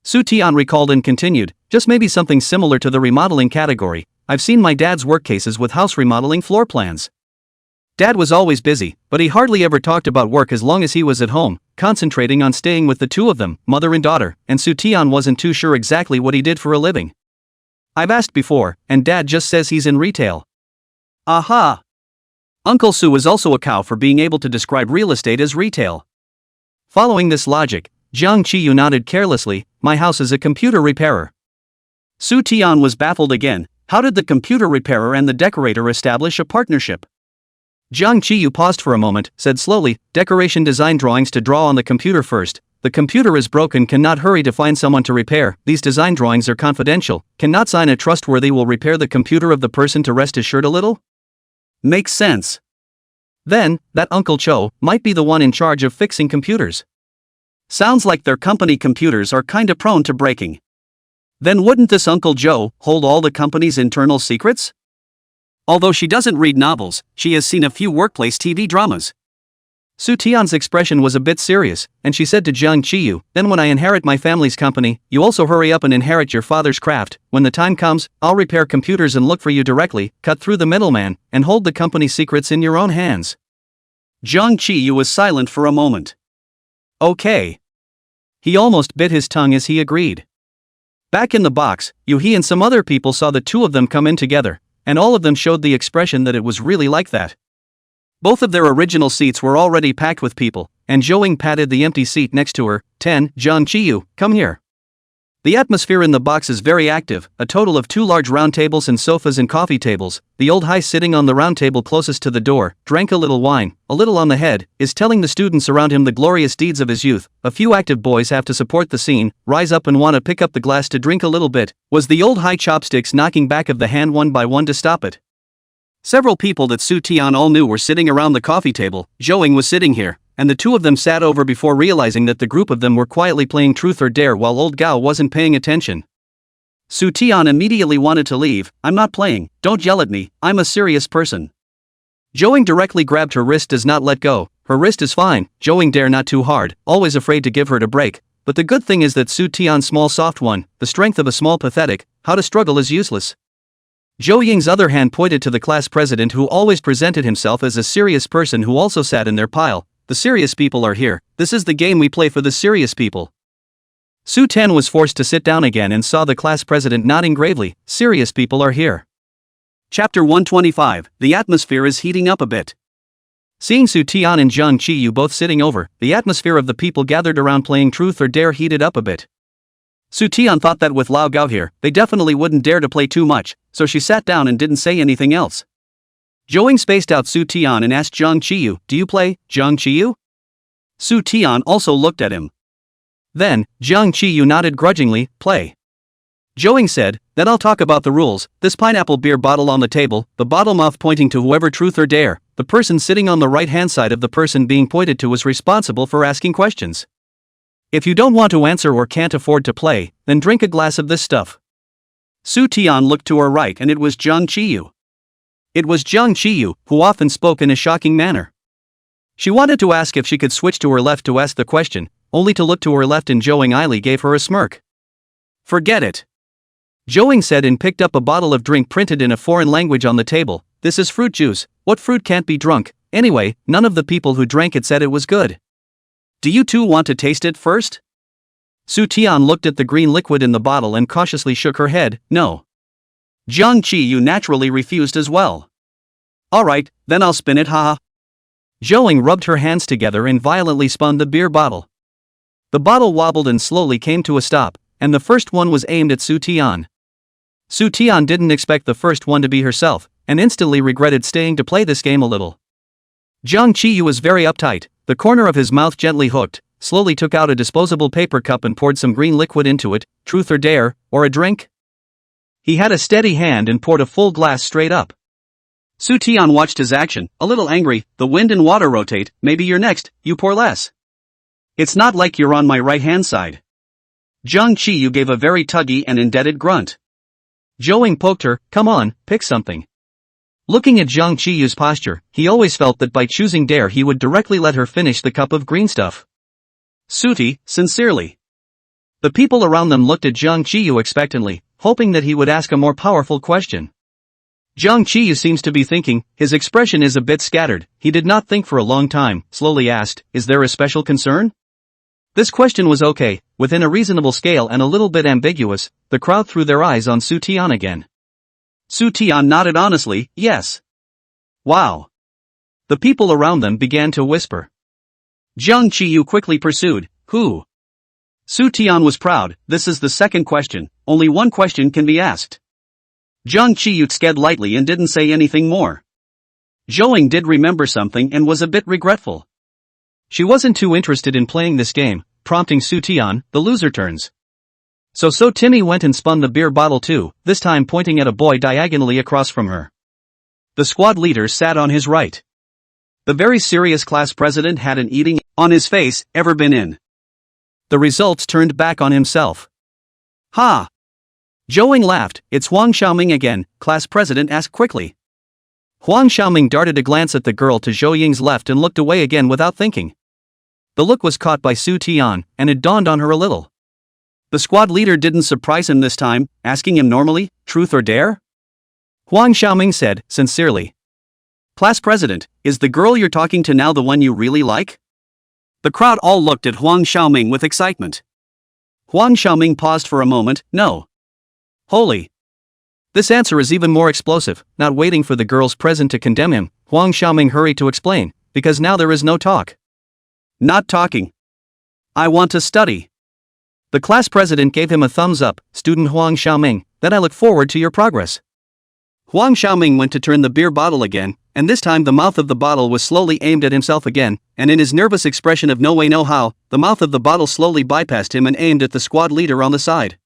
Su Tian recalled and continued, Just maybe something similar to the remodeling category. I've seen my dad's work cases with house remodeling floor plans. Dad was always busy, but he hardly ever talked about work as long as he was at home, concentrating on staying with the two of them, mother and daughter, and Su Tian wasn't too sure exactly what he did for a living. I've asked before, and Dad just says he's in retail. Aha! Uncle Sue is also a cow for being able to describe real estate as retail. Following this logic, Jiang Qiyu nodded carelessly, my house is a computer repairer. Su Tian was baffled again, how did the computer repairer and the decorator establish a partnership? Jiang Qiyu paused for a moment, said slowly, decoration design drawings to draw on the computer first. The computer is broken, cannot hurry to find someone to repair, these design drawings are confidential, cannot sign a trustworthy will repair the computer of the person to rest assured a little? Makes sense. Then, that Uncle Cho might be the one in charge of fixing computers. Sounds like their company computers are kinda prone to breaking. Then wouldn't this Uncle Joe hold all the company's internal secrets? Although she doesn't read novels, she has seen a few workplace TV dramas. Su Tian's expression was a bit serious, and she said to Jiang Qiyu, then when I inherit my family's company, you also hurry up and inherit your father's craft. When the time comes, I'll repair computers and look for you directly, cut through the middleman, and hold the company's secrets in your own hands. Jiang Qiyu was silent for a moment. Okay. He almost bit his tongue as he agreed. Back in the box, he and some other people saw the two of them come in together, and all of them showed the expression that it was really like that. Both of their original seats were already packed with people, and Zhou patted the empty seat next to her. 10. Jiang Qiyu, come here. The atmosphere in the box is very active, a total of 2 large round tables and sofas and coffee tables. The old high sitting on the round table closest to the door, drank a little wine, a little on the head, is telling the students around him the glorious deeds of his youth. A few active boys have to support the scene, rise up and want to pick up the glass to drink a little bit. Was the old high chopsticks knocking back of the hand one by one to stop it? Several people that Su Tian all knew were sitting around the coffee table. Zhou was sitting here, and the two of them sat over before realizing that the group of them were quietly playing truth or dare while old Gao wasn't paying attention. Su Tian immediately wanted to leave. I'm not playing, don't yell at me, I'm a serious person. Zhou directly grabbed her wrist, does not let go. Her wrist is fine, Zhou dare not too hard, always afraid to give her a break. But the good thing is that Su Tian's small soft one, the strength of a small pathetic, how to struggle is useless. Zhou Ying's other hand pointed to the class president who always presented himself as a serious person who also sat in their pile. The serious people are here, this is the game we play for the serious people. Su Tian was forced to sit down again and saw the class president nodding gravely, serious people are here. Chapter 125, the atmosphere is heating up a bit. Seeing Su Tian and Jiang Qiyu both sitting over, the atmosphere of the people gathered around playing truth or dare heated up a bit. Su Tian thought that with Lao Gao here, they definitely wouldn't dare to play too much, so she sat down and didn't say anything else. Zhou spaced out Su Tian and asked Jiang Qiyu, do you play, Jiang Qiyu? Su Tian also looked at him. Then, Jiang Qiyu nodded grudgingly, play. Zhou said, then I'll talk about the rules. This pineapple beer bottle on the table, the bottle mouth pointing to whoever truth or dare, the person sitting on the right hand side of the person being pointed to was responsible for asking questions. If you don't want to answer or can't afford to play, then drink a glass of this stuff. Su Tian looked to her right and it was Jiang Qiyu. It was Jiang Qiyu, who often spoke in a shocking manner. She wanted to ask if she could switch to her left to ask the question, only to look to her left and Zhou Ili gave her a smirk. Forget it. Zhou said and picked up a bottle of drink printed in a foreign language on the table. This is fruit juice, what fruit can't be drunk? Anyway, none of the people who drank it said it was good. Do you two want to taste it first? Su Tian looked at the green liquid in the bottle and cautiously shook her head, no. Jiang Qiyu naturally refused as well. Alright, then I'll spin it, haha. Zhou rubbed her hands together and violently spun the beer bottle. The bottle wobbled and slowly came to a stop, and the first one was aimed at Su Tian. Su Tian didn't expect the first one to be herself, and instantly regretted staying to play this game a little. Jiang Qiyu was very uptight, the corner of his mouth gently hooked, slowly took out a disposable paper cup and poured some green liquid into it, truth or dare, or a drink? He had a steady hand and poured a full glass straight up. Su Tian watched his action, a little angry, the wind and water rotate, maybe you're next, you pour less. It's not like you're on my right hand side. Jiang Qiyu gave a very tuggy and indebted grunt. Zhou poked her, come on, pick something. Looking at Jiang Qiyu's posture, he always felt that by choosing dare he would directly let her finish the cup of green stuff. Suti, sincerely. The people around them looked at Jiang Qiyu expectantly, hoping that he would ask a more powerful question. Jiang Qiyu seems to be thinking, his expression is a bit scattered, he did not think for a long time, slowly asked, is there a special concern? This question was okay, within a reasonable scale and a little bit ambiguous. The crowd threw their eyes on Su Tian again. Su Tian nodded honestly, yes. Wow. The people around them began to whisper. Jiang Qiyu quickly pursued, who? Su Tian was proud. This is the second question, only one question can be asked. Jiang Qiyu sked lightly and didn't say anything more. Zhouing did remember something and was a bit regretful. She wasn't too interested in playing this game, prompting Su Tian, the loser turns. So Timmy went and spun the beer bottle too, this time pointing at a boy diagonally across from her. The squad leader sat on his right. The very serious class president had an eating on his face ever been in. The results turned back on himself. Ha! Zhouing laughed. It's Huang Xiaoming again, class president asked quickly. Huang Xiaoming darted a glance at the girl to Zhou Ying's left and looked away again without thinking. The look was caught by Su Tian, and it dawned on her a little. The squad leader didn't surprise him this time, asking him normally, truth or dare? Huang Xiaoming said, sincerely. Class president, is the girl you're talking to now the one you really like? The crowd all looked at Huang Xiaoming with excitement. Huang Xiaoming paused for a moment, no. Holy. This answer is even more explosive. Not waiting for the girls present to condemn him, Huang Xiaoming hurried to explain, because now there is no talk. Not talking. I want to study. The class president gave him a thumbs up, student Huang Xiaoming, then I look forward to your progress. Huang Xiaoming went to turn the beer bottle again, and this time the mouth of the bottle was slowly aimed at himself again, and in his nervous expression of no way no how, the mouth of the bottle slowly bypassed him and aimed at the squad leader on the side.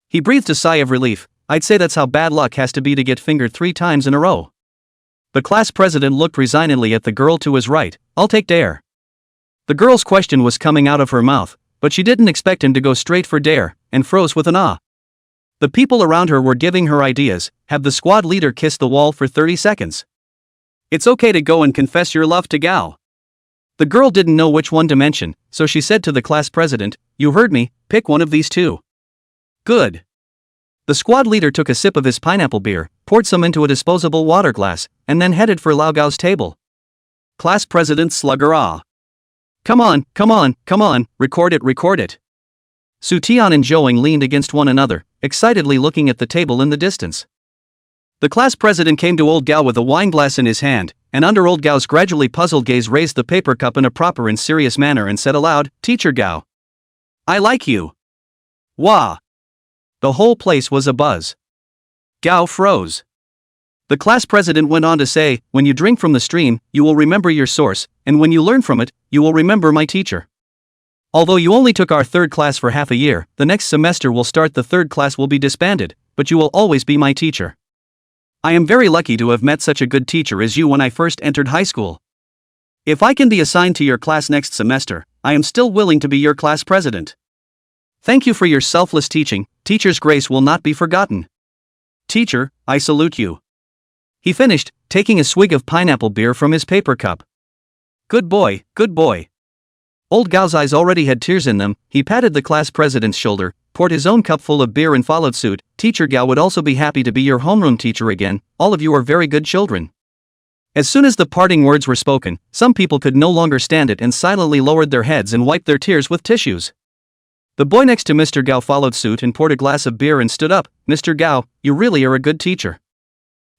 He breathed a sigh of relief. I'd say that's how bad luck has to be to get fingered 3 times in a row. The class president looked resignedly at the girl to his right. I'll take dare. The girl's question was coming out of her mouth, but she didn't expect him to go straight for dare, and froze with an ah. The people around her were giving her ideas. Have the squad leader kiss the wall for 30 seconds. It's okay to go and confess your love to Gao. The girl didn't know which one to mention, so she said to the class president, you heard me, pick one of these 2. Good. The squad leader took a sip of his pineapple beer, poured some into a disposable water glass, and then headed for Lao Gao's table. Class president slugger ah. Come on, record it. Su Tian and Zhouing leaned against one another, excitedly looking at the table in the distance. The class president came to old Gao with a wine glass in his hand, and under old Gao's gradually puzzled gaze raised the paper cup in a proper and serious manner and said aloud, Teacher Gao. I like you. Wah. The whole place was abuzz. Gao froze. The class president went on to say, when you drink from the stream, you will remember your source, and when you learn from it, you will remember my teacher. Although you only took our 3rd class for half a year, the next semester will start, the 3rd class will be disbanded, but you will always be my teacher. I am very lucky to have met such a good teacher as you when I first entered high school. If I can be assigned to your class next semester, I am still willing to be your class president. Thank you for your selfless teaching. Teacher's grace will not be forgotten. Teacher, I salute you. He finished, taking a swig of pineapple beer from his paper cup. Good boy. Old Gao's eyes already had tears in them. He patted the class president's shoulder, poured his own cup full of beer and followed suit. Teacher Gao would also be happy to be your homeroom teacher again. All of you are very good children. As soon as the parting words were spoken, some people could no longer stand it and silently lowered their heads and wiped their tears with tissues. The boy next to Mr. Gao followed suit and poured a glass of beer and stood up. Mr. Gao, you really are a good teacher.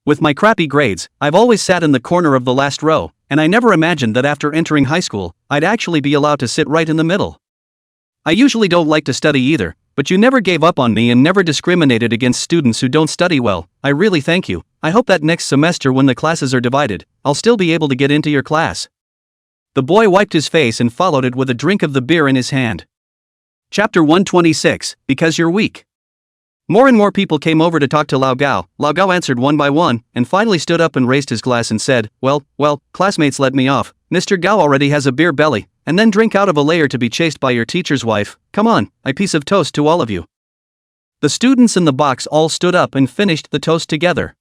With my crappy grades, I've always sat in the corner of the last row, and I never imagined that after entering high school, I'd actually be allowed to sit right in the middle. I usually don't like to study either, but you never gave up on me and never discriminated against students who don't study well. I really thank you. I hope that next semester when the classes are divided, I'll still be able to get into your class. The boy wiped his face and followed it with a drink of the beer in his hand. Chapter 126, Because You're Weak. More and more people came over to talk to Lao Gao. Lao Gao answered one by one, and finally stood up and raised his glass and said, well, classmates let me off. Mr. Gao already has a beer belly, and then drink out of a layer to be chased by your teacher's wife. Come on, a piece of toast to all of you. The students in the box all stood up and finished the toast together.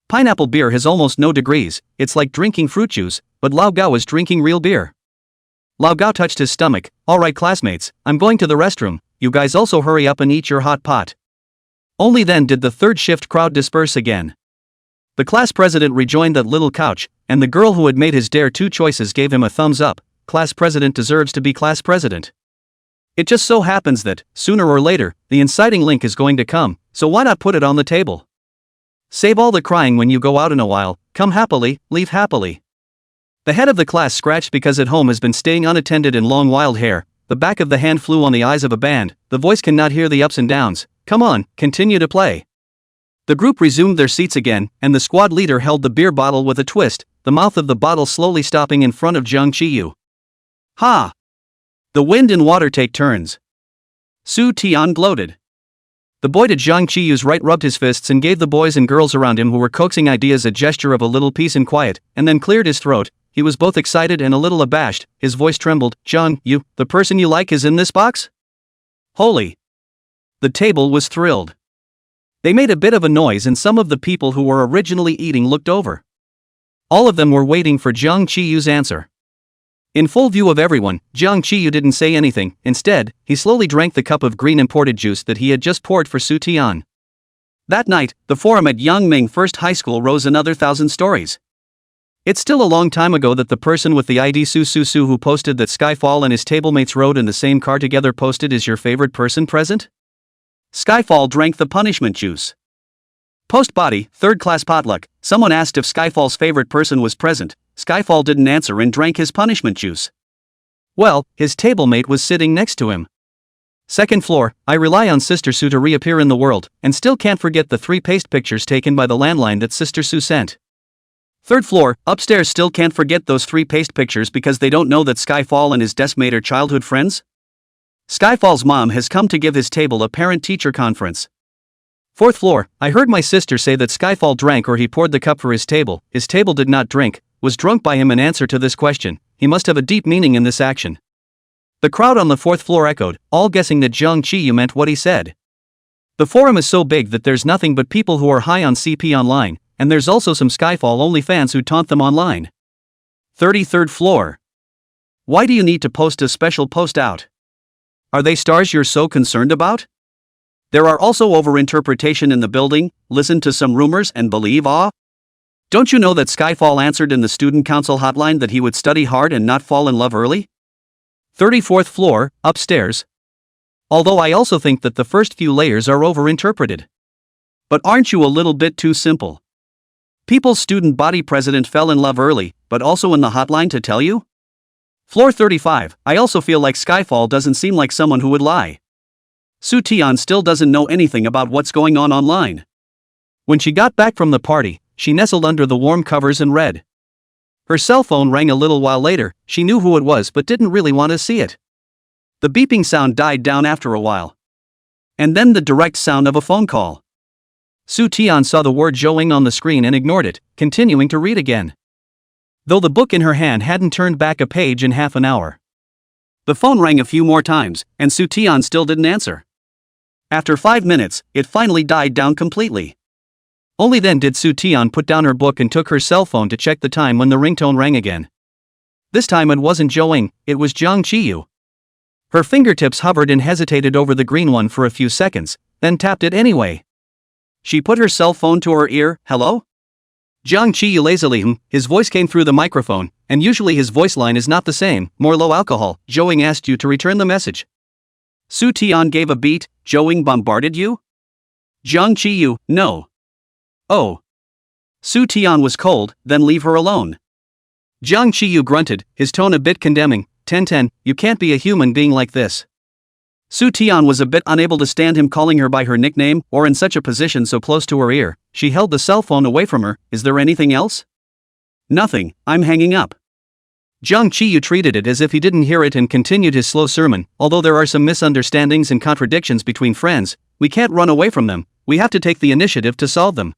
Pineapple beer has almost no degrees, it's like drinking fruit juice, but Lao Gao is drinking real beer. Lao Gao touched his stomach. Alright classmates, I'm going to the restroom, you guys also hurry up and eat your hot pot. Only then did the 3rd shift crowd disperse again. The class president rejoined that little couch, and the girl who had made his dare 2 choices gave him a thumbs up. Class president deserves to be class president. It just so happens that, sooner or later, the inciting link is going to come, so why not put it on the table? Save all the crying when you go out in a while, come happily, leave happily. The head of the class scratched because at home has been staying unattended in long wild hair, the back of the hand flew on the eyes of a band, the voice cannot hear the ups and downs, come on, continue to play. The group resumed their seats again, and the squad leader held the beer bottle with a twist, the mouth of the bottle slowly stopping in front of Jung Chi-yu. Ha! The wind and water take turns. Su Tian gloated. The boy to Jung Chi-yu's right rubbed his fists and gave the boys and girls around him who were coaxing ideas a gesture of a little peace and quiet, and then cleared his throat. He was both excited and a little abashed, his voice trembled. Jung, the person you like is in this box? Holy! The table was thrilled. They made a bit of a noise and some of the people who were originally eating looked over. All of them were waiting for Jung Chi-yu's answer. In full view of everyone, Jung Chi-yu didn't say anything. Instead, he slowly drank the cup of green imported juice that he had just poured for Su Tian. That night, the forum at Yangming First High School rose another 1,000 stories. It's still a long time ago that the person with the ID Su who posted that Skyfall and his tablemates rode in the same car together posted is your favorite person present? Skyfall drank the punishment juice. Post body, third class potluck, someone asked if Skyfall's favorite person was present. Skyfall didn't answer and drank his punishment juice. Well, his tablemate was sitting next to him. Second floor, I rely on Sister Su to reappear in the world, and still can't forget the 3 paste pictures taken by the landline that Sister Su sent. Third floor, upstairs still can't forget those 3 paste pictures because they don't know that Skyfall and his deskmate are childhood friends? Skyfall's mom has come to give his table a parent-teacher conference. Fourth floor, I heard my sister say that Skyfall drank or he poured the cup for his table did not drink, was drunk by him in answer to this question, he must have a deep meaning in this action. The crowd on the 4th floor echoed, all guessing that Jung Chi-yu meant what he said. The forum is so big that there's nothing but people who are high on CP online, and there's also some Skyfall-only fans who taunt them online. 33rd floor. Why do you need to post a special post out? Are they stars you're so concerned about? There are also overinterpretation in the building, listen to some rumors and believe awe. Don't you know that Skyfall answered in the student council hotline that he would study hard and not fall in love early? 34th floor, upstairs. Although I also think that the first few layers are overinterpreted. But aren't you a little bit too simple? People's student body president fell in love early, but also in the hotline to tell you? Floor 35, I also feel like Skyfall doesn't seem like someone who would lie. Su Tian still doesn't know anything about what's going on online. When she got back from the party, she nestled under the warm covers and read. Her cell phone rang a little while later, she knew who it was but didn't really want to see it. The beeping sound died down after a while. And then the direct sound of a phone call. Su Tian saw the word Zhouing on the screen and ignored it, continuing to read again. Though the book in her hand hadn't turned back a page in half an hour. The phone rang a few more times, and Su Tian still didn't answer. After 5 minutes, it finally died down completely. Only then did Su Tian put down her book and took her cell phone to check the time when the ringtone rang again. This time it wasn't Zhouing, it was Jung Chi-yu. Her fingertips hovered and hesitated over the green one for a few seconds, then tapped it anyway. She put her cell phone to her ear. Hello? Jung Chi-yu lazily his voice came through the microphone, and usually his voice line is not the same, more low alcohol. Zhouing asked you to return the message. Su Tian gave a beat. Zhouing bombarded you? Jung Chi-yu, no. Oh. Su Tian was cold, then leave her alone. Jung Chi-yu grunted, his tone a bit condemning. 1010, you can't be a human being like this. Su Tian was a bit unable to stand him calling her by her nickname or in such a position so close to her ear. She held the cell phone away from her. Is there anything else? Nothing, I'm hanging up. Jung Chi-yu treated it as if he didn't hear it and continued his slow sermon. Although there are some misunderstandings and contradictions between friends, we can't run away from them, we have to take the initiative to solve them.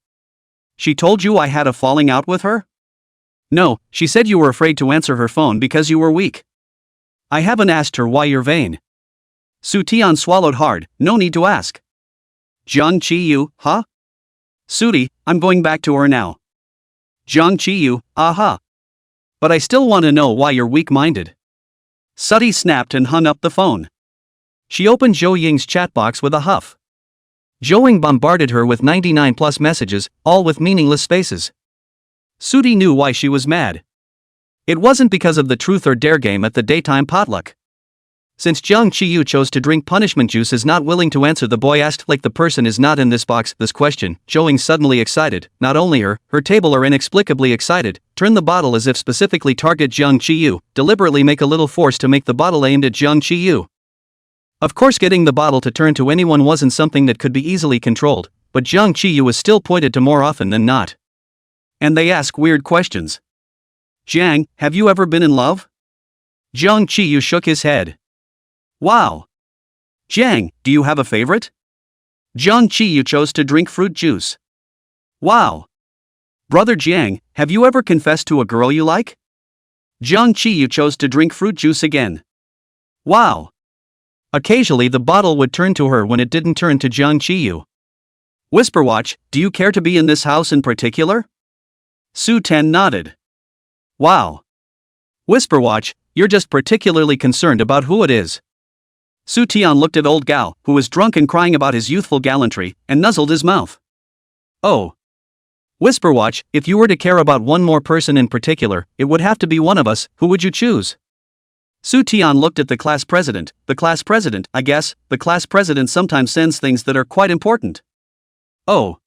She told you I had a falling out with her? No, she said you were afraid to answer her phone because you were weak. I haven't asked her why you're vain. Su Tian swallowed hard, no need to ask. Jung Chi-yu, huh? Sudi, I'm going back to her now. Jung Chi-yu, aha. But I still want to know why you're weak-minded. Sudi snapped and hung up the phone. She opened Zhou Ying's chat box with a huff. Zhouing bombarded her with 99 plus messages, all with meaningless spaces. Sudi knew why she was mad. It wasn't because of the truth or dare game at the daytime potluck. Since Jiang Qiyu chose to drink punishment juice is not willing to answer, the boy asked like the person is not in this box. This question, Zhou suddenly excited, not only her table are inexplicably excited, turn the bottle as if specifically target Jiang Qiyu, deliberately make a little force to make the bottle aimed at Jiang Qiyu. Of course getting the bottle to turn to anyone wasn't something that could be easily controlled, but Jiang Qiyu was still pointed to more often than not. And they ask weird questions. Jiang, have you ever been in love? Jiang Qiyu shook his head. Wow. Jiang, do you have a favorite? Jiang Qiyu chose to drink fruit juice. Wow. Brother Jiang, have you ever confessed to a girl you like? Jiang Qiyu chose to drink fruit juice again. Wow. Occasionally the bottle would turn to her when it didn't turn to Jiang Qiyu. Whisperwatch, do you care to be in this house in particular? Su Ten nodded. Wow. Whisperwatch, you're just particularly concerned about who it is. Su Tian looked at old Gao, who was drunk and crying about his youthful gallantry, and nuzzled his mouth. Oh. Whisperwatch, if you were to care about one more person in particular, it would have to be one of us. Who would you choose? Su Tian looked at the class president. The class president, I guess. The class president sometimes sends things that are quite important. Oh.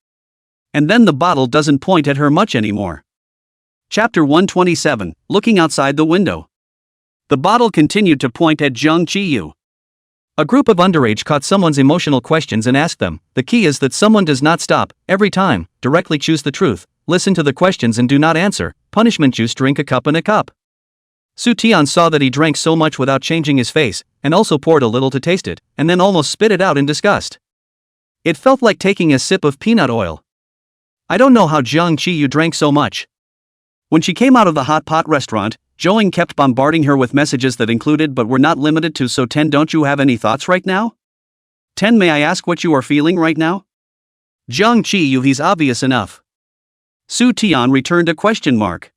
And then the bottle doesn't point at her much anymore. Chapter 127, Looking Outside the Window. The bottle continued to point at Jiang Qiyu. A group of underage caught someone's emotional questions and asked them. The key is that someone does not stop, every time, directly choose the truth, listen to the questions and do not answer. Punishment juice, drink a cup in a cup. Su Tian saw that he drank so much without changing his face, and also poured a little to taste it, and then almost spit it out in disgust. It felt like taking a sip of peanut oil. I don't know how Jiang Qiyu drank so much. When she came out of the hot pot restaurant, Zhou kept bombarding her with messages that included but were not limited to "So Ten, don't you have any thoughts right now? Ten, may I ask what you are feeling right now? Jiang Qiyu, he's obvious enough. Su Tian returned a question mark.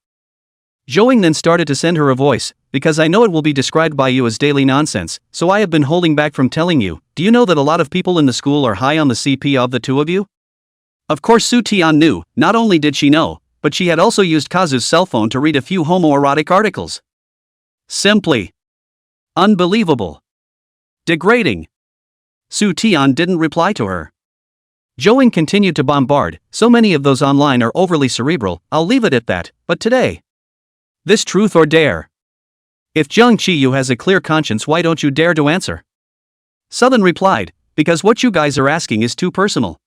Zhou then started to send her a voice, because I know it will be described by you as daily nonsense, so I have been holding back from telling you. Do you know that a lot of people in the school are high on the CP of the two of you? Of course Su Tian knew. Not only did she know, but she had also used Kazu's cell phone to read a few homoerotic articles. Simply unbelievable. Degrading. Su Tian didn't reply to her. Zhou continued to bombard. So many of those online are overly cerebral, I'll leave it at that, but today. This truth or dare? If Jiang Qiyu has a clear conscience, why don't you dare to answer? Southern replied, because what you guys are asking is too personal.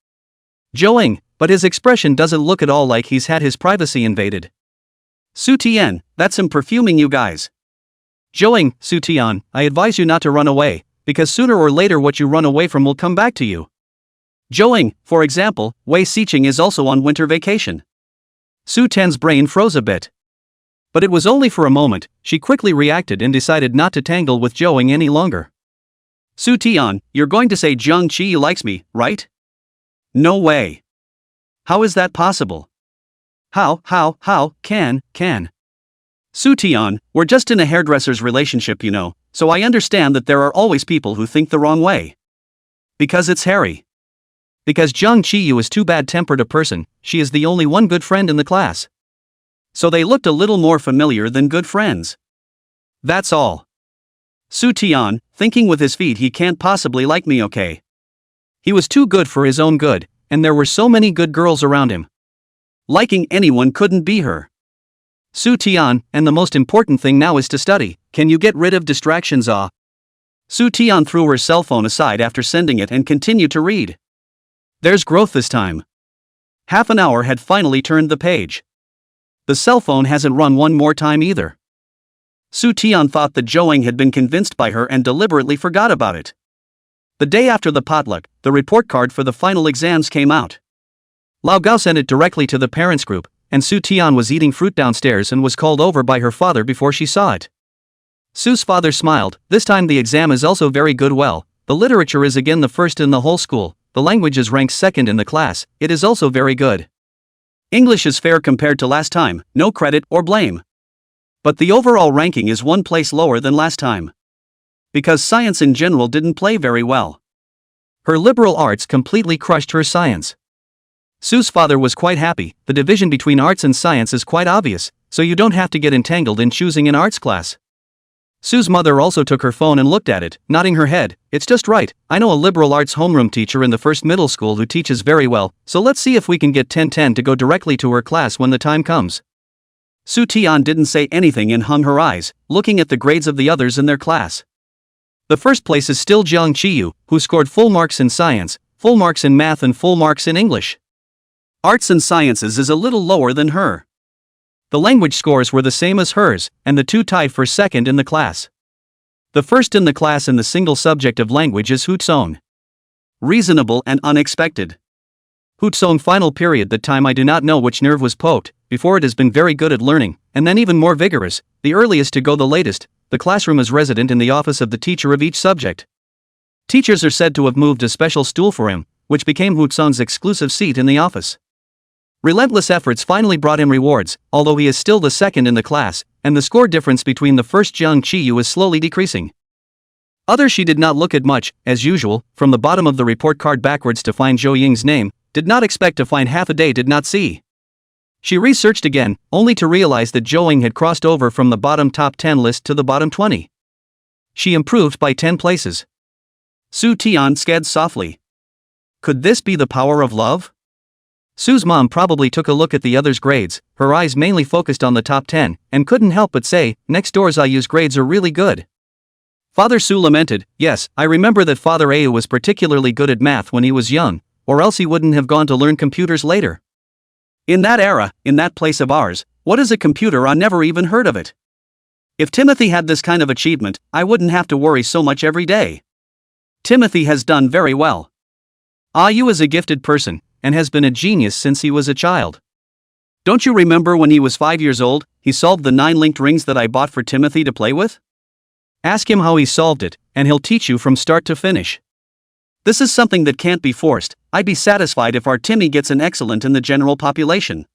Zhou, but his expression doesn't look at all like he's had his privacy invaded. Su Tian, that's him perfuming you guys. Zhou, Su Tian, I advise you not to run away, because sooner or later what you run away from will come back to you. Zhou, for example, Wei Xiqing is also on winter vacation. Su Tian's brain froze a bit. But it was only for a moment. She quickly reacted and decided not to tangle with Zhou any longer. Su Tian, you're going to say Jiang Qiyu likes me, right? No way. How is that possible? How, can? Su Tian, we're just in a hairdresser's relationship, you know, so I understand that there are always people who think the wrong way. Because it's Harry. Because Jiang Qiyu is too bad-tempered a person, she is the only one good friend in the class. So they looked a little more familiar than good friends. That's all. Su Tian, thinking with his feet, he can't possibly like me, okay? He was too good for his own good, and there were so many good girls around him. Liking anyone couldn't be her. Su Tian, and the most important thing now is to study. Can you get rid of distractions? Su Tian threw her cell phone aside after sending it and continued to read. There's growth this time. Half an hour had finally turned the page. The cell phone hasn't run one more time either. Su Tian thought that Zhou had been convinced by her and deliberately forgot about it. The day after the potluck, the report card for the final exams came out. Lao Gao sent it directly to the parents group, and Su Tian was eating fruit downstairs and was called over by her father before she saw it. Su's father smiled. This time the exam is also very good. Well, the literature is again the first in the whole school, the language is ranked second in the class, it is also very good. English is fair compared to last time, no credit or blame. But the overall ranking is one place lower than last time. Because science in general didn't play very well. Her liberal arts completely crushed her science. Su's father was quite happy. The division between arts and science is quite obvious, so you don't have to get entangled in choosing an arts class. Sue's mother also took her phone and looked at it, nodding her head. It's just right, I know a liberal arts homeroom teacher in the first middle school who teaches very well, so let's see if we can get 1010 to go directly to her class when the time comes. Soo Taeyeon didn't say anything and hung her eyes, looking at the grades of the others in their class. The first place is still Jeong Chiyu, who scored full marks in science, full marks in math and full marks in English. Arts and sciences is a little lower than her. The language scores were the same as hers, and the two tied for second in the class. The first in the class in the single subject of language is Hootseong. Reasonable and unexpected. Hootseong final period, that time I do not know which nerve was poked, before it has been very good at learning, and then even more vigorous, the earliest to go the latest, the classroom is resident in the office of the teacher of each subject. Teachers are said to have moved a special stool for him, which became Hootseong's exclusive seat in the office. Relentless efforts finally brought him rewards, although he is still the second in the class, and the score difference between the first Jeong Chiyu is slowly decreasing. Others she did not look at much, as usual, from the bottom of the report card backwards to find Jo Ying's name, did not expect to find half a day did not see. She researched again, only to realize that Jo Ying had crossed over from the bottom top 10 list to the bottom 20. She improved by 10 places. Soo Taeyeon sked softly. Could this be the power of love? Sue's mom probably took a look at the others' grades, her eyes mainly focused on the top 10, and couldn't help but say, next door's IU's grades are really good. Father Sue lamented, yes, I remember that Father Ayu was particularly good at math when he was young, or else he wouldn't have gone to learn computers later. In that era, in that place of ours, what is a computer? I never even heard of it. If Timothy had this kind of achievement, I wouldn't have to worry so much every day. Timothy has done very well. Ayu is a gifted person, and has been a genius since he was a child. Don't you remember when he was 5 years old, he solved the 9 linked rings that I bought for Timothy to play with? Ask him how he solved it, and he'll teach you from start to finish. This is something that can't be forced. I'd be satisfied if our Timmy gets an excellent in the general population.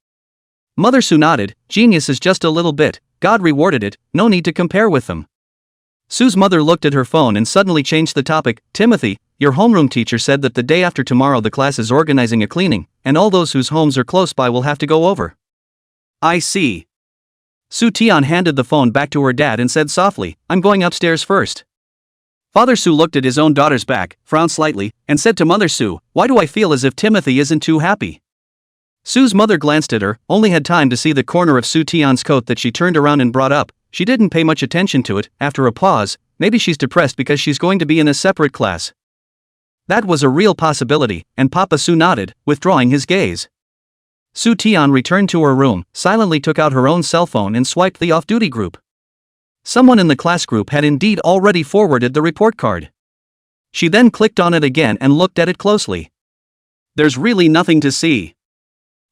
Mother Sue nodded, genius is just a little bit, God rewarded it, no need to compare with them. Sue's mother looked at her phone and suddenly changed the topic. Timothy, your homeroom teacher said that the day after tomorrow the class is organizing a cleaning, and all those whose homes are close by will have to go over. I see. Soo Taeyeon handed the phone back to her dad and said softly, I'm going upstairs first. Father Sue looked at his own daughter's back, frowned slightly, and said to Mother Sue, why do I feel as if Timothy isn't too happy? Sue's mother glanced at her, only had time to see the corner of Soo Taeyeon's coat that she turned around and brought up. She didn't pay much attention to it. After a pause, maybe she's depressed because she's going to be in a separate class. That was a real possibility, and Papa Sue nodded, withdrawing his gaze. Soo Taeyeon returned to her room, silently took out her own cell phone and swiped the off-duty group. Someone in the class group had indeed already forwarded the report card. She then clicked on it again and looked at it closely. There's really nothing to see.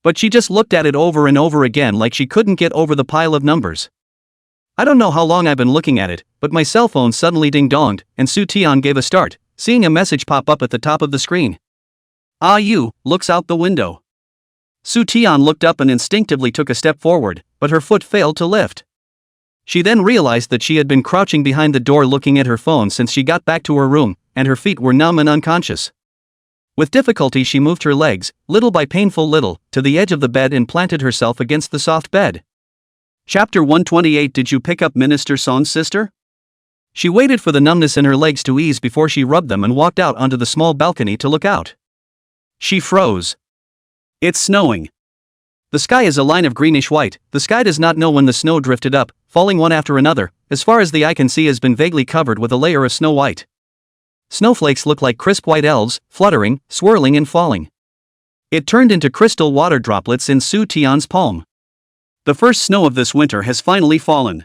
But she just looked at it over and over again like she couldn't get over the pile of numbers. I don't know how long I've been looking at it, but my cell phone suddenly ding-donged, and Soo Taeyeon gave a start, seeing a message pop up at the top of the screen. Ayu looks out the window. Soo Taeyeon looked up and instinctively took a step forward, but her foot failed to lift. She then realized that she had been crouching behind the door looking at her phone since she got back to her room, and her feet were numb and unconscious. With difficulty she moved her legs, little by painful little, to the edge of the bed and planted herself against the soft bed. Chapter 128. Did you pick up Minister Son's sister? She waited for the numbness in her legs to ease before she rubbed them and walked out onto the small balcony to look out. She froze. It's snowing. The sky is a line of greenish-white. The sky does not know when the snow drifted up, falling one after another. As far as the eye can see has been vaguely covered with a layer of snow white. Snowflakes look like crisp white elves, fluttering, swirling and falling. It turned into crystal water droplets in Soo Taeyeon's palm. The first snow of this winter has finally fallen.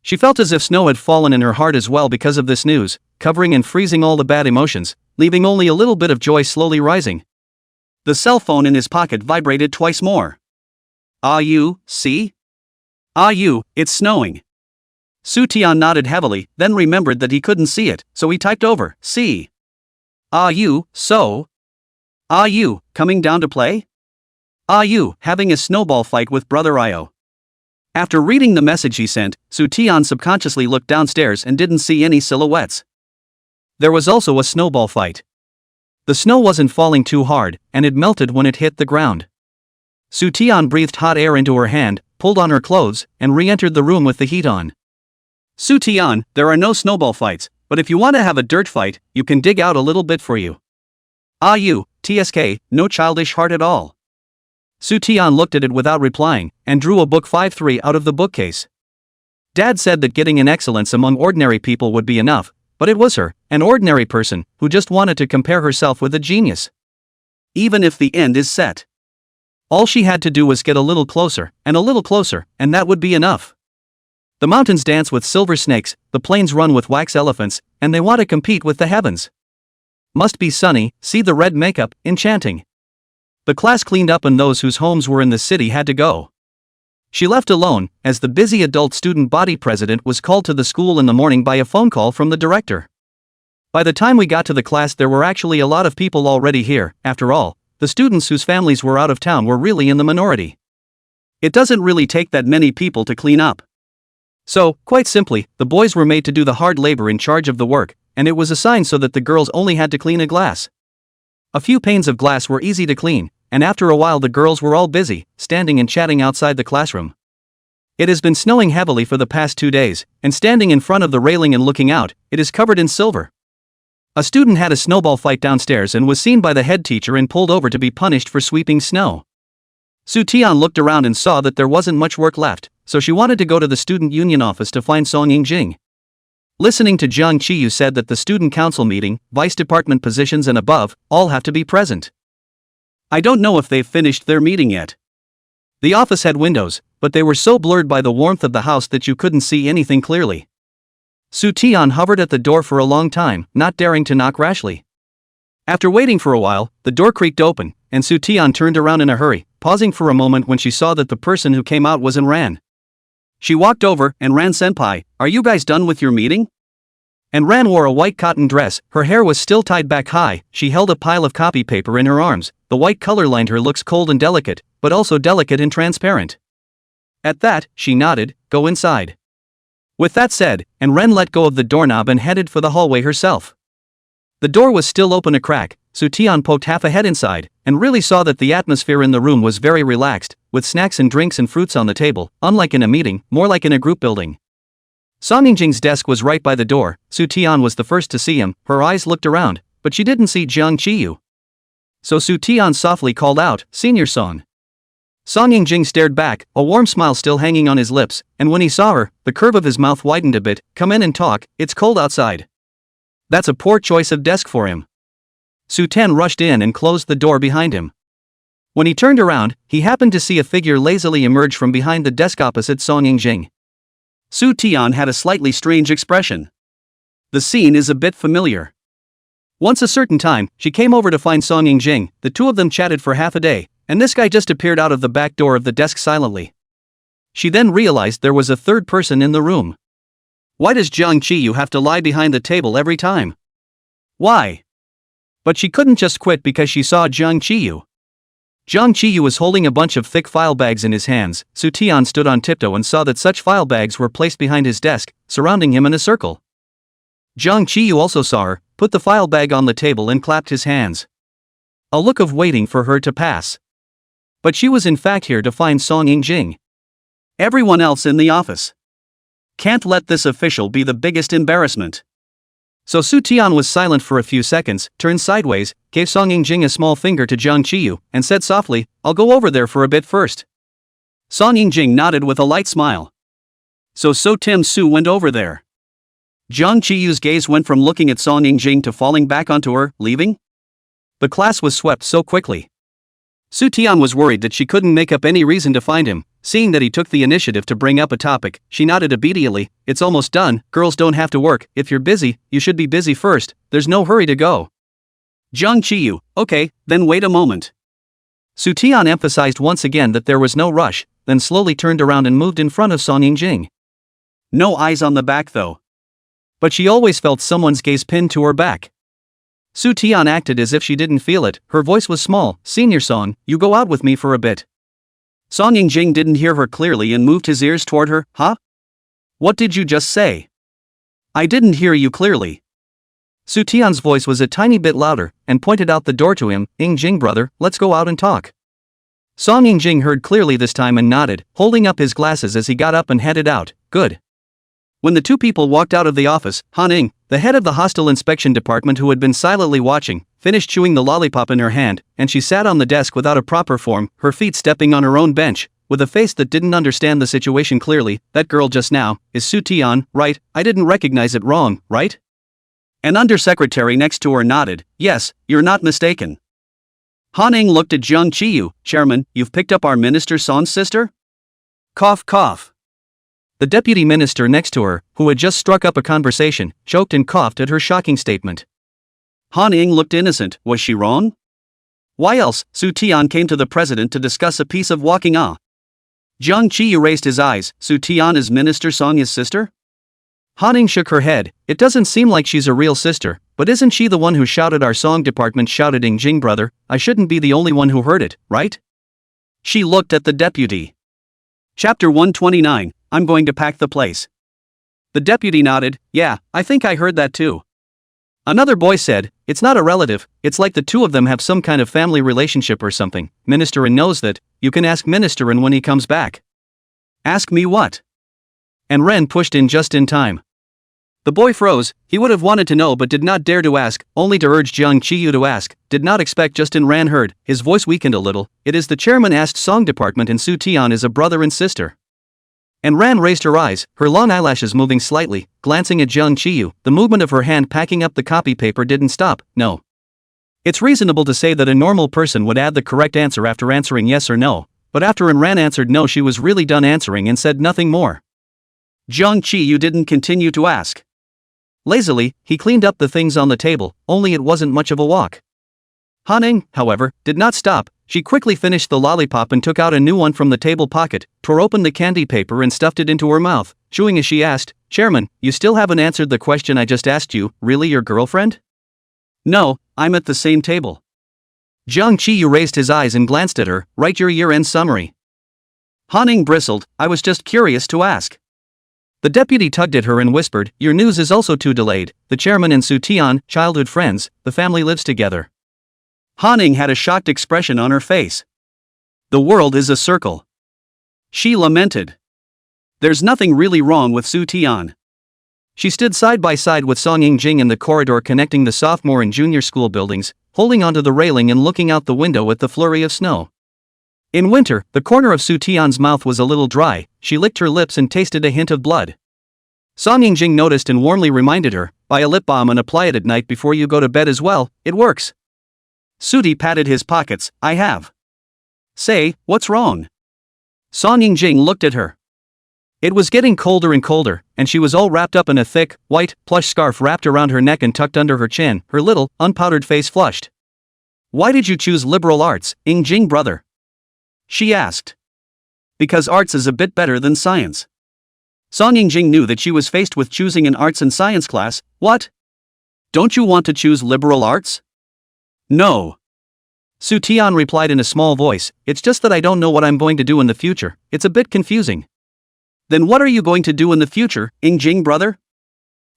She felt as if snow had fallen in her heart as well because of this news, covering and freezing all the bad emotions, leaving only a little bit of joy slowly rising. The cell phone in his pocket vibrated twice more. Ayu, see? Ayu, it's snowing. Soo Taeyeon nodded heavily, then remembered that he couldn't see it, so he typed over, see. Ayu, so? Ayu, coming down to play? Ayu, having a snowball fight with brother Io. After reading the message he sent, Soo Taeyeon subconsciously looked downstairs and didn't see any silhouettes. There was also a snowball fight. The snow wasn't falling too hard, and it melted when it hit the ground. Soo Taeyeon breathed hot air into her hand, pulled on her clothes, and re-entered the room with the heat on. Su Tian, there are no snowball fights, but if you want to have a dirt fight, you can dig out a little bit for you. Ah you, TSK, no childish heart at all. Su Tian looked at it without replying, and drew a book 5-3 out of the bookcase. Dad said that getting an excellence among ordinary people would be enough, but it was her, an ordinary person, who just wanted to compare herself with a genius. Even if the end is set. All she had to do was get a little closer, and that would be enough. The mountains dance with silver snakes, the plains run with wax elephants, and they want to compete with the heavens. Must be sunny, see the red makeup, enchanting. The class cleaned up and those whose homes were in the city had to go. She left alone, as the busy adult student body president was called to the school in the morning by a phone call from the director. By the time we got to the class there were actually a lot of people already here. After all, the students whose families were out of town were really in the minority. It doesn't really take that many people to clean up. So, quite simply, the boys were made to do the hard labor in charge of the work, and it was assigned so that the girls only had to clean a glass. A few panes of glass were easy to clean, and after a while the girls were all busy, standing and chatting outside the classroom. It has been snowing heavily for the past 2 days, and standing in front of the railing and looking out, it is covered in silver. A student had a snowball fight downstairs and was seen by the head teacher and pulled over to be punished for sweeping snow. Su Tian looked around and saw that there wasn't much work left, so she wanted to go to the student union office to find Song Yingjing. Listening to Jiang Qiyu said that the student council meeting, vice department positions and above, all have to be present. I don't know if they've finished their meeting yet. The office had windows, but they were so blurred by the warmth of the house that you couldn't see anything clearly. Su Tian hovered at the door for a long time, not daring to knock rashly. After waiting for a while, the door creaked open, and Su Tian turned around in a hurry, pausing for a moment when she saw that the person who came out was Ran. She walked over, and Ran senpai, are you guys done with your meeting? And Ran wore a white cotton dress, her hair was still tied back high, she held a pile of copy paper in her arms, the white color lined her looks cold and delicate, but also delicate and transparent. At that, she nodded, go inside. With that said, and Ren let go of the doorknob and headed for the hallway herself. The door was still open a crack, Su Tian poked half a head inside, and really saw that the atmosphere in the room was very relaxed, with snacks and drinks and fruits on the table, unlike in a meeting, more like in a group building. Song Yingjing's desk was right by the door. Su Tian was the first to see him, her eyes looked around, but she didn't see Jiang Qiyu. So Su Tian softly called out, Senior Song. Song Yingjing stared back, a warm smile still hanging on his lips, and when he saw her, the curve of his mouth widened a bit, come in and talk, it's cold outside. That's a poor choice of desk for him. Su Tian rushed in and closed the door behind him. When he turned around, he happened to see a figure lazily emerge from behind the desk opposite Song Yingjing. Su Tian had a slightly strange expression. The scene is a bit familiar. Once a certain time, she came over to find Song Yingjing, the two of them chatted for half a day, and this guy just appeared out of the back door of the desk silently. She then realized there was a third person in the room. Why does Jiang Qiyu have to lie behind the table every time? Why? But she couldn't just quit because she saw Jiang Qiyu. Jiang Qiyu was holding a bunch of thick file bags in his hands. Su Tian stood on tiptoe and saw that such file bags were placed behind his desk, surrounding him in a circle. Jiang Qiyu also saw her, put the file bag on the table and clapped his hands. A look of waiting for her to pass. But she was in fact here to find Song Yingjing. Everyone else in the office. Can't let this official be the biggest embarrassment. So Su Tian was silent for a few seconds, turned sideways, gave Song Yingjing a small finger to Jiang Qiyu, and said softly, I'll go over there for a bit first. Song Yingjing nodded with a light smile. So Tim Su went over there. Jiang Qiyu's gaze went from looking at Song Yingjing to falling back onto her, leaving? The class was swept so quickly. Su Tian was worried that she couldn't make up any reason to find him. Seeing that he took the initiative to bring up a topic, she nodded obediently, it's almost done, girls don't have to work, if you're busy, you should be busy first, there's no hurry to go. Jiang Qiyu, okay, then wait a moment. Su Tian emphasized once again that there was no rush, then slowly turned around and moved in front of Song Yingjing. No eyes on the back though. But she always felt someone's gaze pinned to her back. Su Tian acted as if she didn't feel it, her voice was small, Senior Song, you go out with me for a bit. Song Yingjing didn't hear her clearly and moved his ears toward her, huh? What did you just say? I didn't hear you clearly. Su Tian's voice was a tiny bit louder, and pointed out the door to him, Yingjing brother, let's go out and talk. Song Yingjing heard clearly this time and nodded, holding up his glasses as he got up and headed out, good. When the two people walked out of the office, Han Ing, the head of the hostel inspection department who had been silently watching, finished chewing the lollipop in her hand, and she sat on the desk without a proper form, her feet stepping on her own bench, with a face that didn't understand the situation clearly. That girl just now, is Su Tian, right? I didn't recognize it wrong, right? An undersecretary next to her nodded. Yes, you're not mistaken. Han Ing looked at Jiang Qiyu. Chairman, you've picked up our Minister Son's sister? Cough cough. The deputy minister next to her, who had just struck up a conversation, choked and coughed at her shocking statement. Han Ing looked innocent. Was she wrong? Why else? Su Tian came to the president to discuss a piece of walking ah. Jiang Qiyu raised his eyes. Su Tian is Minister Song his sister? Han Ing shook her head. It doesn't seem like she's a real sister, but isn't she the one who shouted? Our song department shouted. Ing Jing brother, I shouldn't be the only one who heard it, right? She looked at the deputy. Chapter 129, I'm going to pack the place. The deputy nodded. Yeah, I think I heard that too. Another boy said, it's not a relative, it's like the two of them have some kind of family relationship or something. Minister Ren knows that. You can ask Minister Ren when he comes back. Ask me what? And Ren pushed in just in time. The boy froze. He would have wanted to know but did not dare to ask, only to urge Jiang Qiyu to ask. Did not expect. Just in Ran heard. His voice weakened a little. It is the chairman asked song department and Su Tian is a brother and sister. And Ran raised her eyes, her long eyelashes moving slightly, glancing at Jiang Qiyu. The movement of her hand packing up the copy paper didn't stop. No. It's reasonable to say that a normal person would add the correct answer after answering yes or no, but after Ran answered no, she was really done answering and said nothing more. Jiang Qiyu didn't continue to ask. Lazily, he cleaned up the things on the table, only it wasn't much of a walk. Han Ing, however, did not stop. She quickly finished the lollipop and took out a new one from the table pocket, tore open the candy paper and stuffed it into her mouth, chewing as she asked, Chairman, you still haven't answered the question I just asked you. Really, your girlfriend? No, I'm at the same table. Jiang Qiyu raised his eyes and glanced at her. Write your year-end summary. Han Ing bristled. I was just curious to ask. The deputy tugged at her and whispered, your news is also too delayed. The chairman and Su Tian, childhood friends, the family lives together. Han Ing had a shocked expression on her face. The world is a circle. She lamented. There's nothing really wrong with Su Tian. She stood side by side with Song Ying-jing in the corridor connecting the sophomore and junior school buildings, holding onto the railing and looking out the window at the flurry of snow. In winter, the corner of Su Tian's mouth was a little dry. She licked her lips and tasted a hint of blood. Song Ying-jing noticed and warmly reminded her, buy a lip balm and apply it at night before you go to bed as well, it works. Sudi patted his pockets. I have. Say, what's wrong? Song Ying-jing looked at her. It was getting colder and colder, and she was all wrapped up in a thick, white, plush scarf wrapped around her neck and tucked under her chin, her little, unpowdered face flushed. Why did you choose liberal arts, Ying-jing brother? She asked. Because arts is a bit better than science. Song Ying-jing knew that she was faced with choosing an arts and science class. What? Don't you want to choose liberal arts? No. Su Tian replied in a small voice, it's just that I don't know what I'm going to do in the future, it's a bit confusing. Then what are you going to do in the future, Ying-jing brother?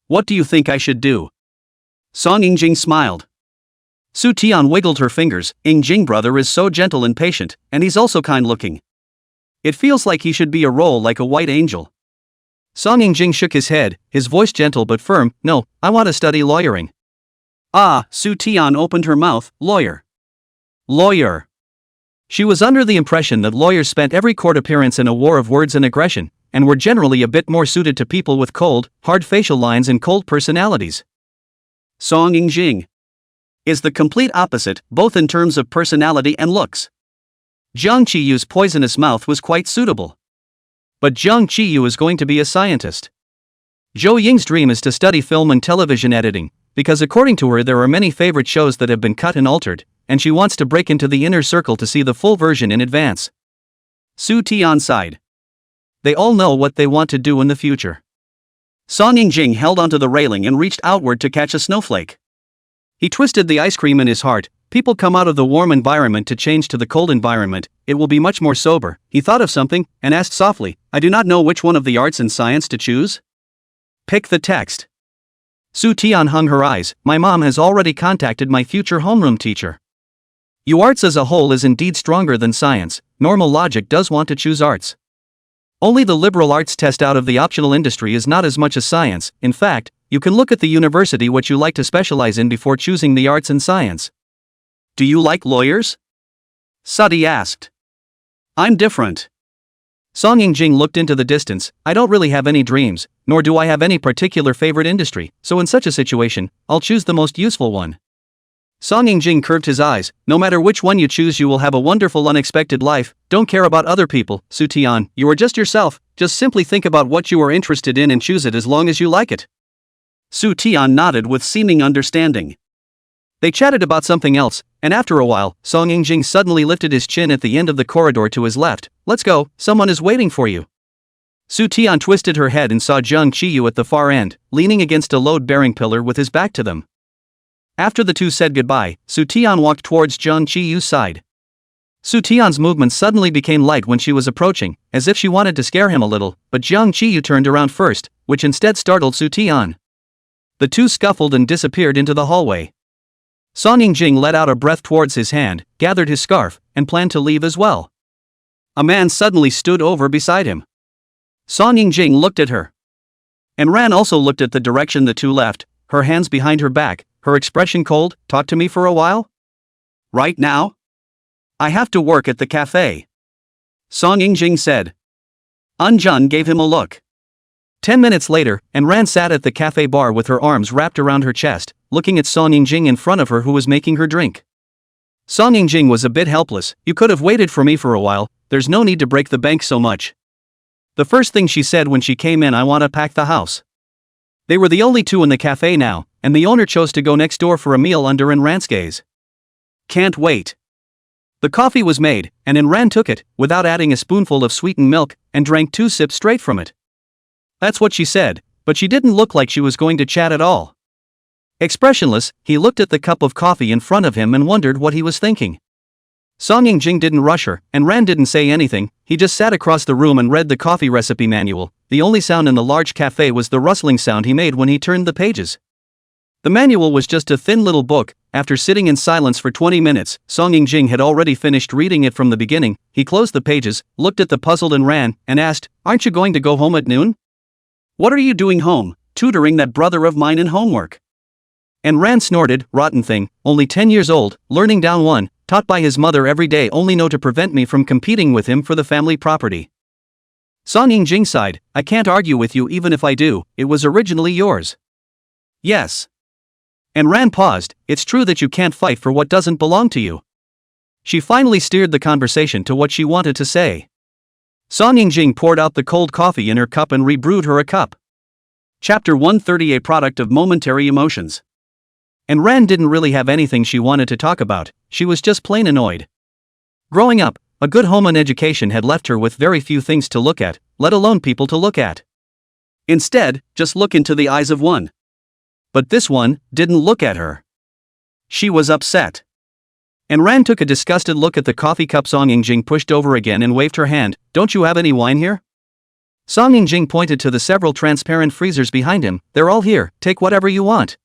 What do you think I should do? Song Ying-jing smiled. Su Tian wiggled her fingers. Ying-jing brother is so gentle and patient, and he's also kind-looking. It feels like he should be a role like a white angel. Song Ying-jing shook his head, his voice gentle but firm. No, I want to study lawyering. Ah, Su Tian opened her mouth. Lawyer. Lawyer. She was under the impression that lawyers spent every court appearance in a war of words and aggression, and were generally a bit more suited to people with cold, hard facial lines and cold personalities. Song Ying-jing is the complete opposite, both in terms of personality and looks. Jiang Qiyu's poisonous mouth was quite suitable. But Jiang Qiyu is going to be a scientist. Zhou Ying's dream is to study film and television editing, because according to her there are many favorite shows that have been cut and altered, and she wants to break into the inner circle to see the full version in advance. Su Tian sighed. They all know what they want to do in the future. Song Ying-jing held onto the railing and reached outward to catch a snowflake. He twisted the ice cream in his heart. People come out of the warm environment to change to the cold environment, it will be much more sober. He thought of something, and asked softly, I do not know which one of the arts and science to choose. Pick the text. Su Tian hung her eyes. My mom has already contacted my future homeroom teacher. You arts as a whole is indeed stronger than science. Normal logic does want to choose arts. Only the liberal arts test out of the optional industry is not as much as science. In fact, you can look at the university what you like to specialize in before choosing the arts and science. Do you like lawyers? Sati asked. I'm different. Song Ying-jing looked into the distance. I don't really have any dreams, nor do I have any particular favorite industry, so in such a situation, I'll choose the most useful one. Song Ying-jing curved his eyes. No matter which one you choose, you will have a wonderful unexpected life. Don't care about other people, Su Tian. You are just yourself. Just simply think about what you are interested in and choose it as long as you like it. Su Tian nodded with seeming understanding. They chatted about something else, and after a while, Song Ying-jing suddenly lifted his chin at the end of the corridor to his left. Let's go, someone is waiting for you. Su Tian twisted her head and saw Zhang Qiyu at the far end, leaning against a load-bearing pillar with his back to them. After the two said goodbye, Su Tian walked towards Zhang Qiyu's side. Su Tian's movement suddenly became light when she was approaching, as if she wanted to scare him a little, but Zhang Qiyu turned around first, which instead startled Su Tian. The two scuffled and disappeared into the hallway. Song Ying-jing let out a breath towards his hand, gathered his scarf, and planned to leave as well. A man suddenly stood over beside him. Song Ying-jing looked at her. And Ran also looked at the direction the two left, her hands behind her back, her expression cold. Talk to me for a while? Right now? I have to work at the cafe. Song Ying-jing said. Jun gave him a look. 10 minutes later, and Ran sat at the cafe bar with her arms wrapped around her chest, looking at Song Ying-jing in front of her who was making her drink. Song Ying-jing was a bit helpless. You could have waited for me for a while, there's no need to break the bank so much. The first thing she said when she came in, I want to pack the house. They were the only two in the cafe now, and the owner chose to go next door for a meal under Ran's gaze. Can't wait. The coffee was made, and Ran took it, without adding a spoonful of sweetened milk, and drank 2 sips straight from it. That's what she said, but she didn't look like she was going to chat at all. Expressionless, he looked at the cup of coffee in front of him and wondered what he was thinking. Song Ying-jing didn't rush her, and Ran didn't say anything. He just sat across the room and read the coffee recipe manual. The only sound in the large cafe was the rustling sound he made when he turned the pages. The manual was just a thin little book. After sitting in silence for 20 minutes, Song Ying-jing had already finished reading it from the beginning. He closed the pages, looked at the puzzled Ran, and asked, Aren't you going to go home at noon? What are you doing home, tutoring that brother of mine in homework? Ran snorted, rotten thing, only 10 years old, learning down one, taught by his mother every day, only know to prevent me from competing with him for the family property. Song Ying-jing sighed, I can't argue with you even if I do, it was originally yours. Yes. Ran paused, it's true that you can't fight for what doesn't belong to you. She finally steered the conversation to what she wanted to say. Song Ying-jing poured out the cold coffee in her cup and rebrewed her a cup. Chapter 130, a product of momentary emotions. Ran didn't really have anything she wanted to talk about, she was just plain annoyed. Growing up, a good home and education had left her with very few things to look at, let alone people to look at. Instead, just look into the eyes of one. But this one didn't look at her. She was upset. Ran took a disgusted look at the coffee cup Song Ying-jing pushed over again and waved her hand. Don't you have any wine here? Song Ying-jing pointed to the several transparent freezers behind him. They're all here, take whatever you want.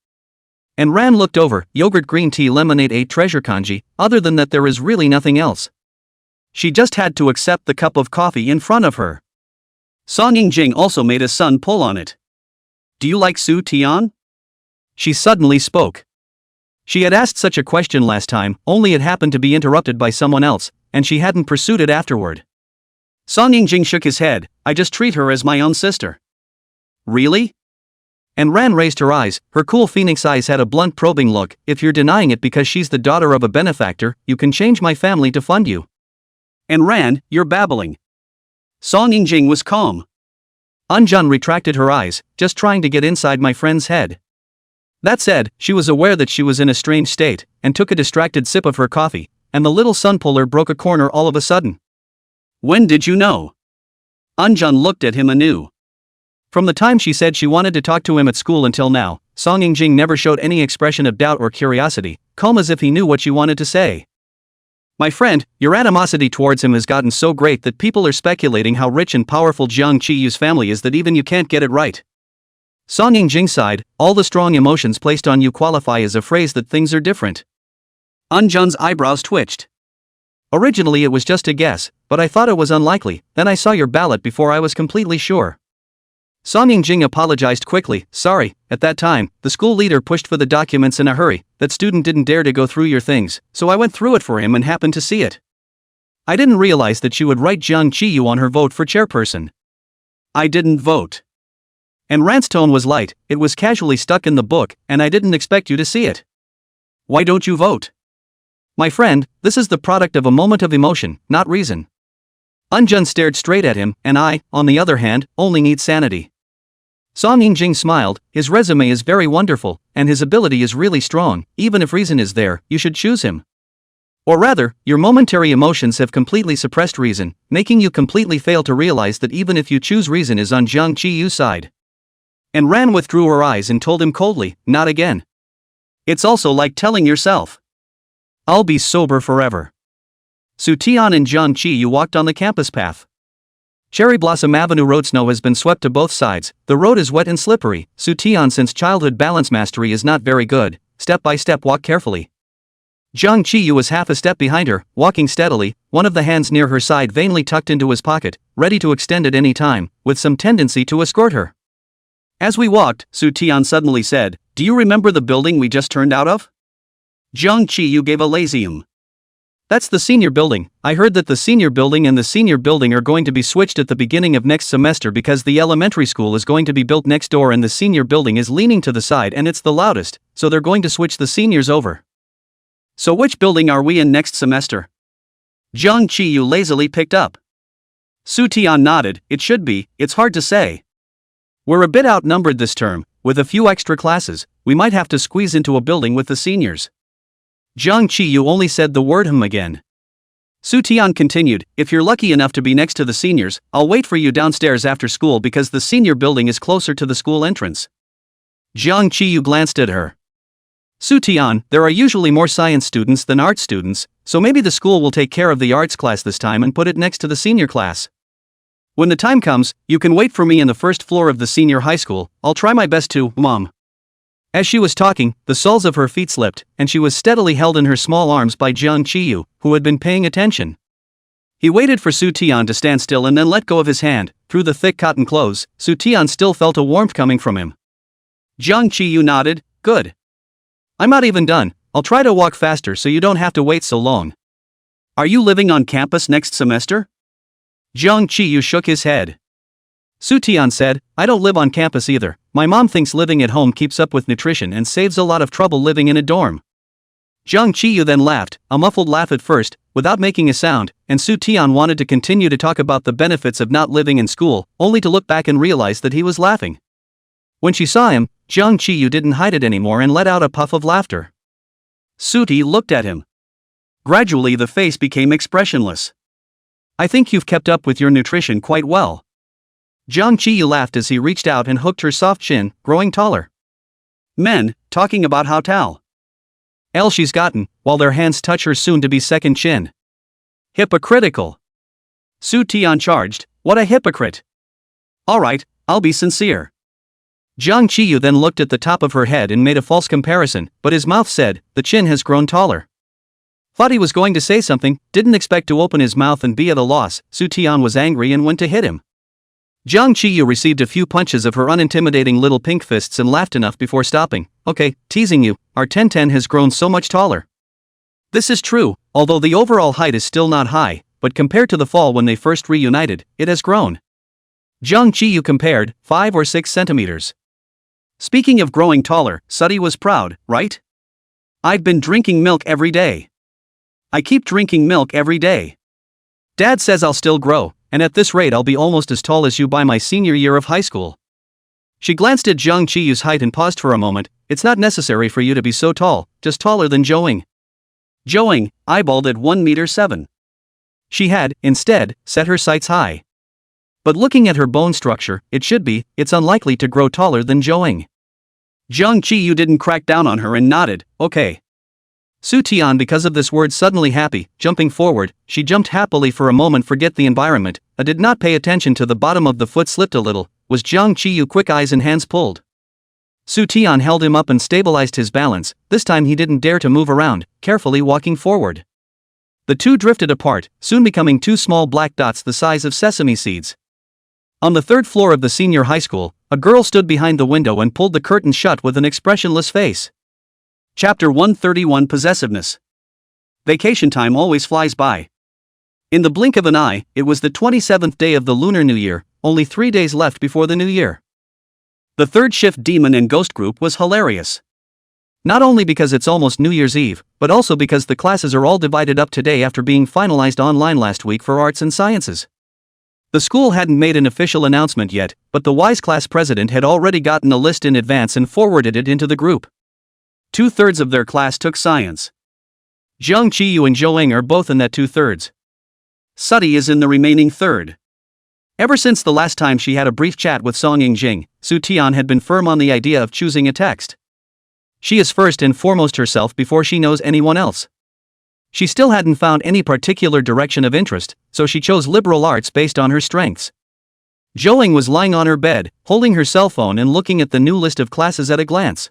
Ran looked over, yogurt, green tea, lemonade, 8 treasure kanji, other than that there is really nothing else. She just had to accept the cup of coffee in front of her. Song Ying-jing also made his son pull on it. Do you like Su Tian? She suddenly spoke. She had asked such a question last time, only it happened to be interrupted by someone else, and she hadn't pursued it afterward. Song Ying-jing shook his head, I just treat her as my own sister. Really? Ran raised her eyes, her cool phoenix eyes had a blunt probing look. If you're denying it because she's the daughter of a benefactor, you can change my family to fund you. Ran, you're babbling. Song Ying-jing was calm. Jun retracted her eyes, just trying to get inside my friend's head. That said, she was aware that she was in a strange state, and took a distracted sip of her coffee, and the little sun puller broke a corner all of a sudden. When did you know? Jun looked at him anew. From the time she said she wanted to talk to him at school until now, Song Ying-jing never showed any expression of doubt or curiosity, calm as if he knew what she wanted to say. My friend, your animosity towards him has gotten so great that people are speculating how rich and powerful Zhang Qiyu's family is that even you can't get it right. Song Ying-jing sighed, all the strong emotions placed on you qualify as a phrase that things are different. Jun's eyebrows twitched. Originally it was just a guess, but I thought it was unlikely, then I saw your ballot before I was completely sure. Song Yingjing apologized quickly. Sorry, at that time, the school leader pushed for the documents in a hurry. That student didn't dare to go through your things, so I went through it for him and happened to see it. I didn't realize that you would write Jiang Qiyu on her vote for chairperson. I didn't vote. And Rand's tone was light, it was casually stuck in the book, and I didn't expect you to see it. Why don't you vote? My friend, this is the product of a moment of emotion, not reason. Unjun stared straight at him, and I, on the other hand, only need sanity. Song Yingjing smiled, his resume is very wonderful, and his ability is really strong, even if reason is there, you should choose him. Or rather, your momentary emotions have completely suppressed reason, making you completely fail to realize that even if you choose reason is on Jiang Qiyu's side. And Ran withdrew her eyes and told him coldly, not again. It's also like telling yourself, I'll be sober forever. Su Tian and Jiang Qiyu walked on the campus path. Cherry Blossom Avenue road snow has been swept to both sides, the road is wet and slippery. Su Tian, since childhood balance mastery is not very good, step by step walk carefully. Jiang Qiyu was half a step behind her, walking steadily, one of the hands near her side vainly tucked into his pocket, ready to extend at any time, with some tendency to escort her. As we walked, Su Tian suddenly said, do you remember the building we just turned out of? Jiang Qiyu gave a lazy That's the senior building. I heard that the senior building and the senior building are going to be switched at the beginning of next semester because the elementary school is going to be built next door and the senior building is leaning to the side and it's the loudest, so they're going to switch the seniors over. So which building are we in next semester? Jiang Qiyu lazily picked up. Su Tian nodded, it should be, it's hard to say. We're a bit outnumbered this term, with a few extra classes, we might have to squeeze into a building with the seniors. Jiang Qiyu only said the word again. Su Tian continued, if you're lucky enough to be next to the seniors, I'll wait for you downstairs after school because the senior building is closer to the school entrance. Jiang Qiyu glanced at her. Su Tian, there are usually more science students than art students, so maybe the school will take care of the arts class this time and put it next to the senior class. When the time comes, you can wait for me in the first floor of the senior high school, I'll try my best to, Mom. As she was talking, the soles of her feet slipped, and she was steadily held in her small arms by Jiang Qiyu, who had been paying attention. He waited for Su Tian to stand still and then let go of his hand. Through the thick cotton clothes, Su Tian still felt a warmth coming from him. Jiang Qiyu nodded, good. I'm not even done, I'll try to walk faster so you don't have to wait so long. Are you living on campus next semester? Jiang Qiyu shook his head. Su Tian said, I don't live on campus either, my mom thinks living at home keeps up with nutrition and saves a lot of trouble living in a dorm. Jiang Qiyu then laughed, a muffled laugh at first, without making a sound, and Su Tian wanted to continue to talk about the benefits of not living in school, only to look back and realize that he was laughing. When she saw him, Jiang Qiyu didn't hide it anymore and let out a puff of laughter. Suti looked at him. Gradually the face became expressionless. I think you've kept up with your nutrition quite well. Jiang Qiyu laughed as he reached out and hooked her soft chin, growing taller. Men, talking about how tall she's gotten, while their hands touch her soon-to-be second chin. Hypocritical. Su Tian charged, what a hypocrite. Alright, I'll be sincere. Jiang Qiyu then looked at the top of her head and made a false comparison, but his mouth said, the chin has grown taller. Thought he was going to say something, didn't expect to open his mouth and be at a loss. Su Tian was angry and went to hit him. Jiang Qiyu received a few punches of her unintimidating little pink fists and laughed enough before stopping. Okay, teasing you, our Ten has grown so much taller. This is true, although the overall height is still not high, but compared to the fall when they first reunited, it has grown. Jiang Qiyu compared, 5 or 6 centimeters. Speaking of growing taller, Suddy was proud, right? I've been drinking milk every day. I keep drinking milk every day. Dad says I'll still grow, and at this rate I'll be almost as tall as you by my senior year of high school. She glanced at Jiang Qiyu's height and paused for a moment. It's not necessary for you to be so tall, just taller than Zhouing. Zhouing, eyeballed at 1.7 meters. She had, instead, set her sights high. But looking at her bone structure, it's unlikely to grow taller than Zhouing. Jiang Qiyu didn't crack down on her and nodded, okay. Su Tian, because of this word, suddenly happy, jumping forward, she jumped happily for a moment, forget the environment, did not pay attention to the bottom of the foot slipped a little, was Jiang Qiyu, quick eyes and hands pulled. Su Tian held him up and stabilized his balance, this time he didn't dare to move around, carefully walking forward. The two drifted apart, soon becoming two small black dots the size of sesame seeds. On the third floor of the senior high school, a girl stood behind the window and pulled the curtain shut with an expressionless face. Chapter 131 Possessiveness. Vacation time always flies by. In the blink of an eye, it was the 27th day of the Lunar New Year, only 3 days left before the new year. The third shift demon and ghost group was hilarious. Not only because it's almost New Year's Eve, but also because the classes are all divided up today after being finalized online last week for arts and sciences. The school hadn't made an official announcement yet, but the wise class president had already gotten a list in advance and forwarded it into the group. 2/3 of their class took science. Zhang Qiyu and Zhou Eng are both in that 2/3. Sudi is in the remaining third. Ever since the last time she had a brief chat with Song Yingjing, Su Tian had been firm on the idea of choosing a text. She is first and foremost herself before she knows anyone else. She still hadn't found any particular direction of interest, so she chose liberal arts based on her strengths. Zhou Eng was lying on her bed, holding her cell phone and looking at the new list of classes at a glance.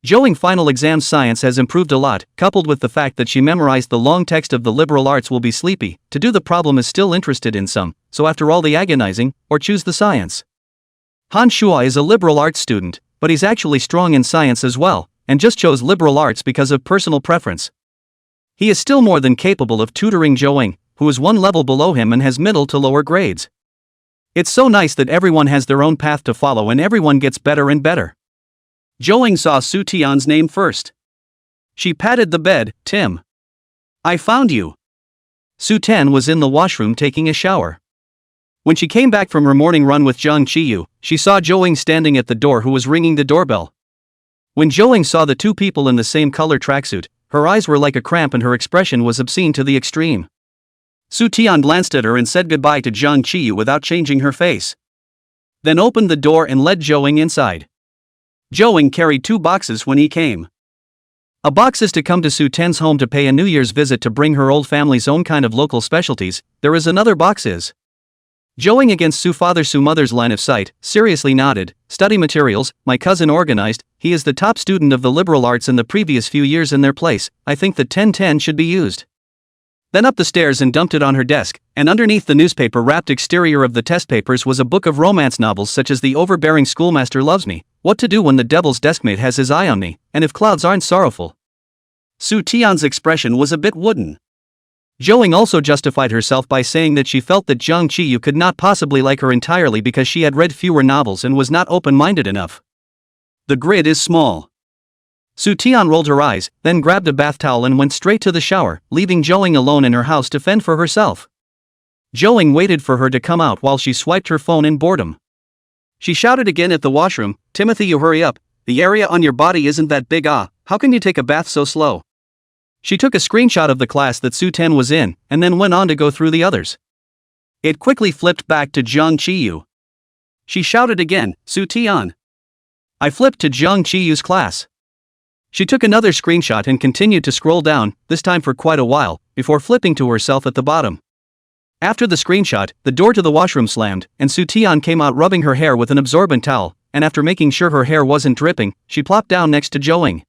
Zhou Eng final exam science has improved a lot, coupled with the fact that she memorized the long text of the liberal arts will be sleepy, to do the problem is still interested in some, so after all the agonizing, or choose the science. Han Shua is a liberal arts student, but he's actually strong in science as well, and just chose liberal arts because of personal preference. He is still more than capable of tutoring Zhou Eng, who is one level below him and has middle to lower grades. It's so nice that everyone has their own path to follow and everyone gets better and better. Zhou Eng saw Su Tian's name first. She patted the bed. Tim. I found you. Su Tian was in the washroom taking a shower. When she came back from her morning run with Zhang Qiyu, she saw Zhou Eng standing at the door who was ringing the doorbell. When Zhou Eng saw the two people in the same color tracksuit, her eyes were like a cramp and her expression was obscene to the extreme. Su Tian glanced at her and said goodbye to Zhang Qiyu without changing her face. Then opened the door and led Zhou Eng inside. Zhou Eng carried 2 boxes when he came. A box is to come to Su Tian's home to pay a New Year's visit to bring her old family's own kind of local specialties. There is another box is. Zhou Eng against Su father Su mother's line of sight, seriously nodded. Study materials, my cousin organized, he is the top student of the liberal arts in the previous few years in their place, I think the 1010 should be used. Then up the stairs and dumped it on her desk, and underneath the newspaper-wrapped exterior of the test papers was a book of romance novels such as The Overbearing Schoolmaster Loves Me, What to Do When the Devil's Deskmate Has His Eye on Me, and If Clouds Aren't Sorrowful. Su Tian's expression was a bit wooden. Zhou Eng also justified herself by saying that she felt that Zhang Qiyu could not possibly like her entirely because she had read fewer novels and was not open-minded enough. The grid is small. Su Tian rolled her eyes, then grabbed a bath towel and went straight to the shower, leaving Zhou Eng alone in her house to fend for herself. Zhou Eng waited for her to come out while she swiped her phone in boredom. She shouted again at the washroom, Timothy, you hurry up, the area on your body isn't that big, how can you take a bath so slow? She took a screenshot of the class that Su Tian was in, and then went on to go through the others. It quickly flipped back to Zhang Qiyu. She shouted again, Su Tian. I flipped to Zhang Qiyu's class. She took another screenshot and continued to scroll down, this time for quite a while, before flipping to herself at the bottom. After the screenshot, the door to the washroom slammed, and Su Tian came out rubbing her hair with an absorbent towel, and after making sure her hair wasn't dripping, she plopped down next to Zhou Eng.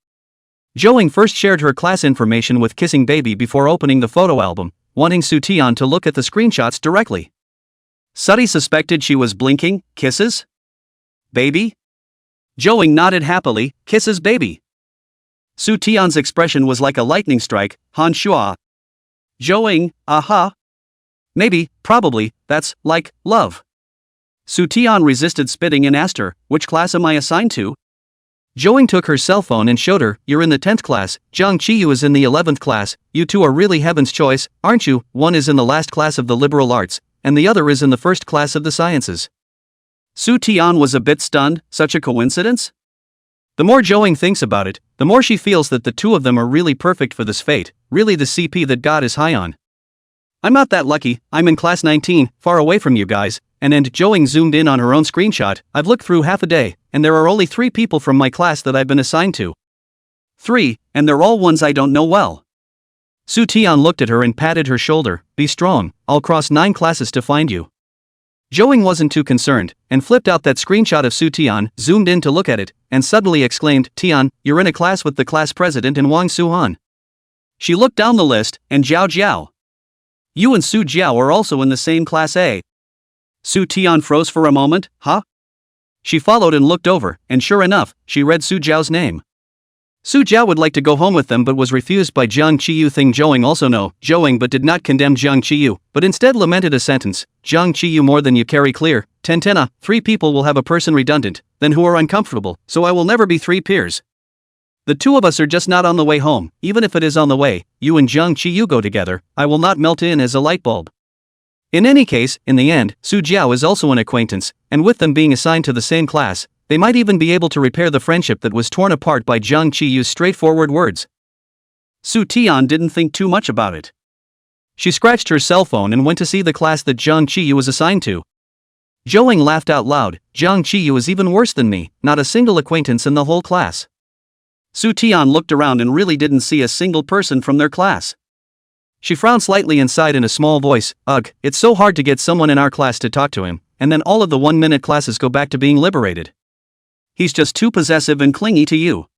Zhou Eng first shared her class information with Kissing Baby before opening the photo album, wanting Su Tian to look at the screenshots directly. Sudi suspected she was blinking. Kisses? Baby? Zhou Eng nodded happily. Kisses baby. Su Tian's expression was like a lightning strike. Han Shua. Zhou Eng, aha. Maybe, probably, that's like love. Su Tian resisted spitting and asked her, which class am I assigned to? Zhou Eng took her cell phone and showed her, you're in the 10th class, Zhang Qiyu is in the 11th class, you two are really heaven's choice, aren't you? One is in the last class of the liberal arts, and the other is in the first class of the sciences. Su Tian was a bit stunned, such a coincidence? The more Zhou Eng thinks about it, the more she feels that the two of them are really perfect for this fate, really the CP that God is high on. I'm not that lucky, I'm in class 19, far away from you guys, and Zhou Eng zoomed in on her own screenshot, I've looked through half a day, and there are only 3 people from my class that I've been assigned to. 3, and they're all ones I don't know well. Su Tian looked at her and patted her shoulder, be strong, I'll cross 9 classes to find you. Zhou Eng wasn't too concerned, and flipped out that screenshot of Su Tian, zoomed in to look at it, and suddenly exclaimed, Tian, you're in a class with the class president and Wang Suhan. She looked down the list, and Jiao Jiao. You and Su Jiao are also in the same class A. Su Tian froze for a moment, huh? She followed and looked over, and sure enough, she read Su Jiao's name. Su Jiao would like to go home with them but was refused by Jiang Qiyu. Thing Zhouing also know Zhouing but did not condemn Jiang Qiyu, but instead lamented a sentence, Jiang Qiyu more than you carry clear, Tentena, 3 people will have a person redundant, then who are uncomfortable, so I will never be 3 peers. The 2 of us are just not on the way home, even if it is on the way, you and Jiang Qiyu go together, I will not melt in as a light bulb. In any case, in the end, Su Jiao is also an acquaintance, and with them being assigned to the same class, they might even be able to repair the friendship that was torn apart by Jiang Qiyu's straightforward words. Su Tian didn't think too much about it. She scratched her cell phone and went to see the class that Jiang Qiyu was assigned to. Zhouing laughed out loud, Jiang Qiyu is even worse than me, not a single acquaintance in the whole class. Su Tian looked around and really didn't see a single person from their class. She frowned slightly and sighed in a small voice, ugh, it's so hard to get someone in our class to talk to him, and then all of the 1-minute classes go back to being liberated. He's just too possessive and clingy to you.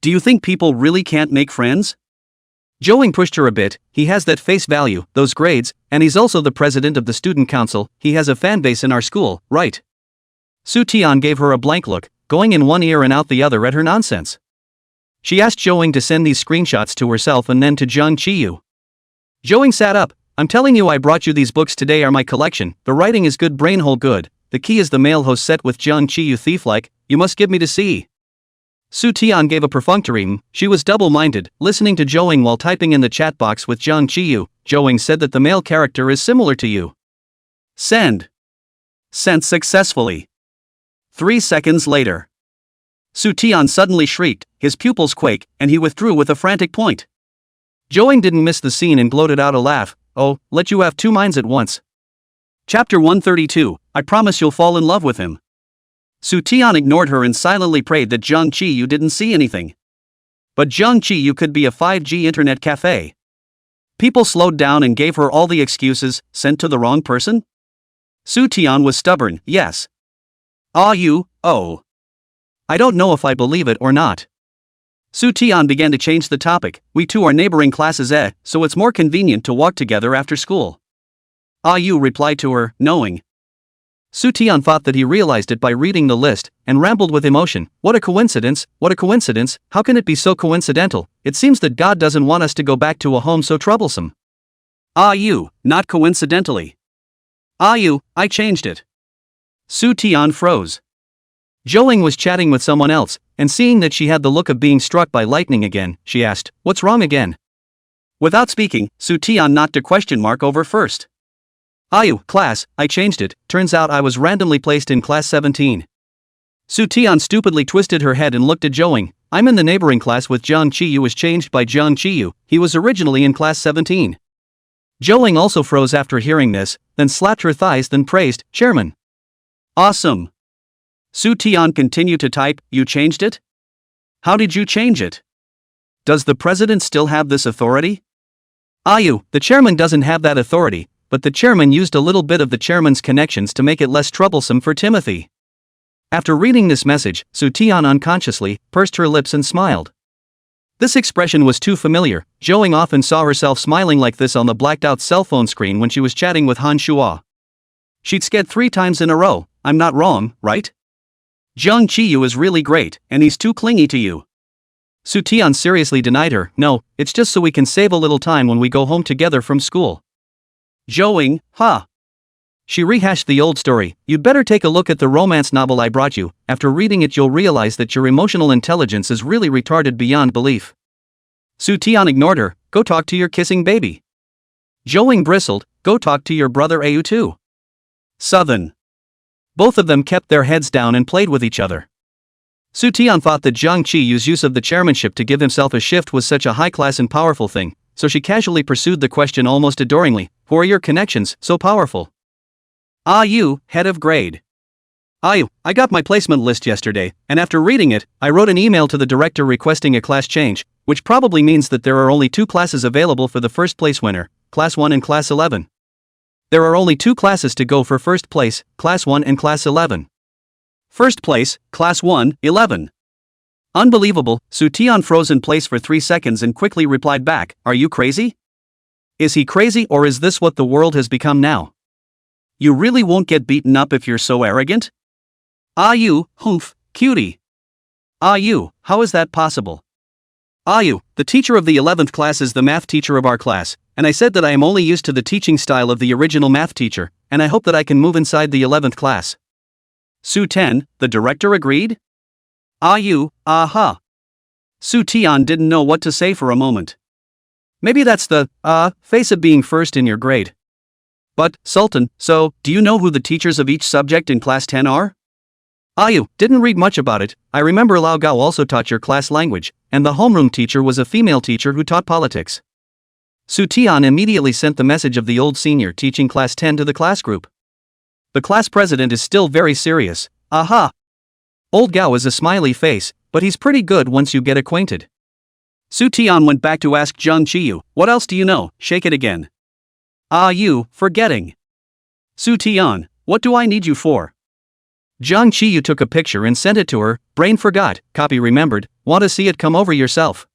Do you think people really can't make friends? Zhouing pushed her a bit, he has that face value, those grades, and he's also the president of the student council, he has a fan base in our school, right? Su Tian gave her a blank look, going in one ear and out the other at her nonsense. She asked Zhouing to send these screenshots to herself and then to Jiang Qiyu. Zhouing sat up, I'm telling you I brought you these books today are my collection, the writing is good brainhole good, the key is the male host set with Jiang Qiyu thief-like, you must give me to see. Su Tian gave a perfunctory she was double-minded, listening to Zhouing while typing in the chat box with Jiang Qiyu. Zhouing said that the male character is similar to you. Send. Sent successfully. 3 seconds later. Su Tian suddenly shrieked, his pupils quaked, and he withdrew with a frantic point. Zhouing didn't miss the scene and gloated out a laugh, oh, let you have 2 minds at once. Chapter 132, I promise you'll fall in love with him. Su Tian ignored her and silently prayed that Jiang Qiyu didn't see anything. But Jiang Qiyu could be a 5G internet cafe. People slowed down and gave her all the excuses, sent to the wrong person? Su Tian was stubborn, yes. Oh. I don't know if I believe it or not. Su Tian began to change the topic, we 2 are neighboring classes so it's more convenient to walk together after school. Yu replied to her, knowing. Su Tian thought that he realized it by reading the list, and rambled with emotion, what a coincidence, how can it be so coincidental, it seems that God doesn't want us to go back to a home so troublesome. Yu, not coincidentally. Yu, I changed it. Su Tian froze. Zhouing was chatting with someone else, and seeing that she had the look of being struck by lightning again, she asked, what's wrong again? Without speaking, Su Tian knocked a question mark over first. Class, I changed it, turns out I was randomly placed in class 17. Su Tian stupidly twisted her head and looked at Zhouing, I'm in the neighboring class with Jiang Qiyu was changed by Jiang Qiyu, he was originally in class 17. Zhouing also froze after hearing this, then slapped her thighs then praised, Chairman. Awesome. Su Tian continued to type, you changed it? How did you change it? Does the president still have this authority? The chairman doesn't have that authority, but the chairman used a little bit of the chairman's connections to make it less troublesome for Timothy. After reading this message, Su Tian unconsciously pursed her lips and smiled. This expression was too familiar, Zhouing often saw herself smiling like this on the blacked-out cell phone screen when she was chatting with Han Shuo. She'd sked 3 times in a row, I'm not wrong, right? Jiang Qiyu is really great, and he's too clingy to you. Su Tian seriously denied her, no, it's just so we can save a little time when we go home together from school. Zhouing, huh? She rehashed the old story, you'd better take a look at the romance novel I brought you, after reading it you'll realize that your emotional intelligence is really retarded beyond belief. Su Tian ignored her, go talk to your kissing baby. Zhouing bristled, go talk to your brother Au too. Southern. Both of them kept their heads down and played with each other. Su Tian thought that Jiang Qiyu's use of the chairmanship to give himself a shift was such a high-class and powerful thing, so she casually pursued the question almost adoringly, who are your connections, so powerful? You, head of grade. I got my placement list yesterday, and after reading it, I wrote an email to the director requesting a class change, which probably means that there are only 2 classes available for the first place winner, class 1 and class 11. There are only 2 classes to go for first place, class 1 and class 11. First place, class 1, 11. Unbelievable, Su Tian froze in place for 3 seconds and quickly replied back, "Are you crazy? Is he crazy or is this what the world has become now? You really won't get beaten up if you're so arrogant? Ah you, humph, cutie. Ah you, how is that possible? Ah you, the teacher of the 11th class is the math teacher of our class, and I said that I am only used to the teaching style of the original math teacher, and I hope that I can move inside the 11th class." Su Ten, the director agreed? Ah you, aha. Su Tian didn't know what to say for a moment. Maybe that's the, face of being first in your grade. But, Sultan, so, do you know who the teachers of each subject in class 10 are? Ah you, didn't read much about it. I remember Lao Gao also taught your class language, and the homeroom teacher was a female teacher who taught politics. Su Tian immediately sent the message of the old senior teaching class 10 to the class group. The class president is still very serious, aha. Old Gao is a smiley face, but he's pretty good once you get acquainted. Su Tian went back to ask Zhang Qiyu, "What else do you know? Shake it again." Ah you, forgetting. Su Tian, what do I need you for? Zhang Qiyu took a picture and sent it to her, brain forgot, copy remembered, want to see it come over yourself.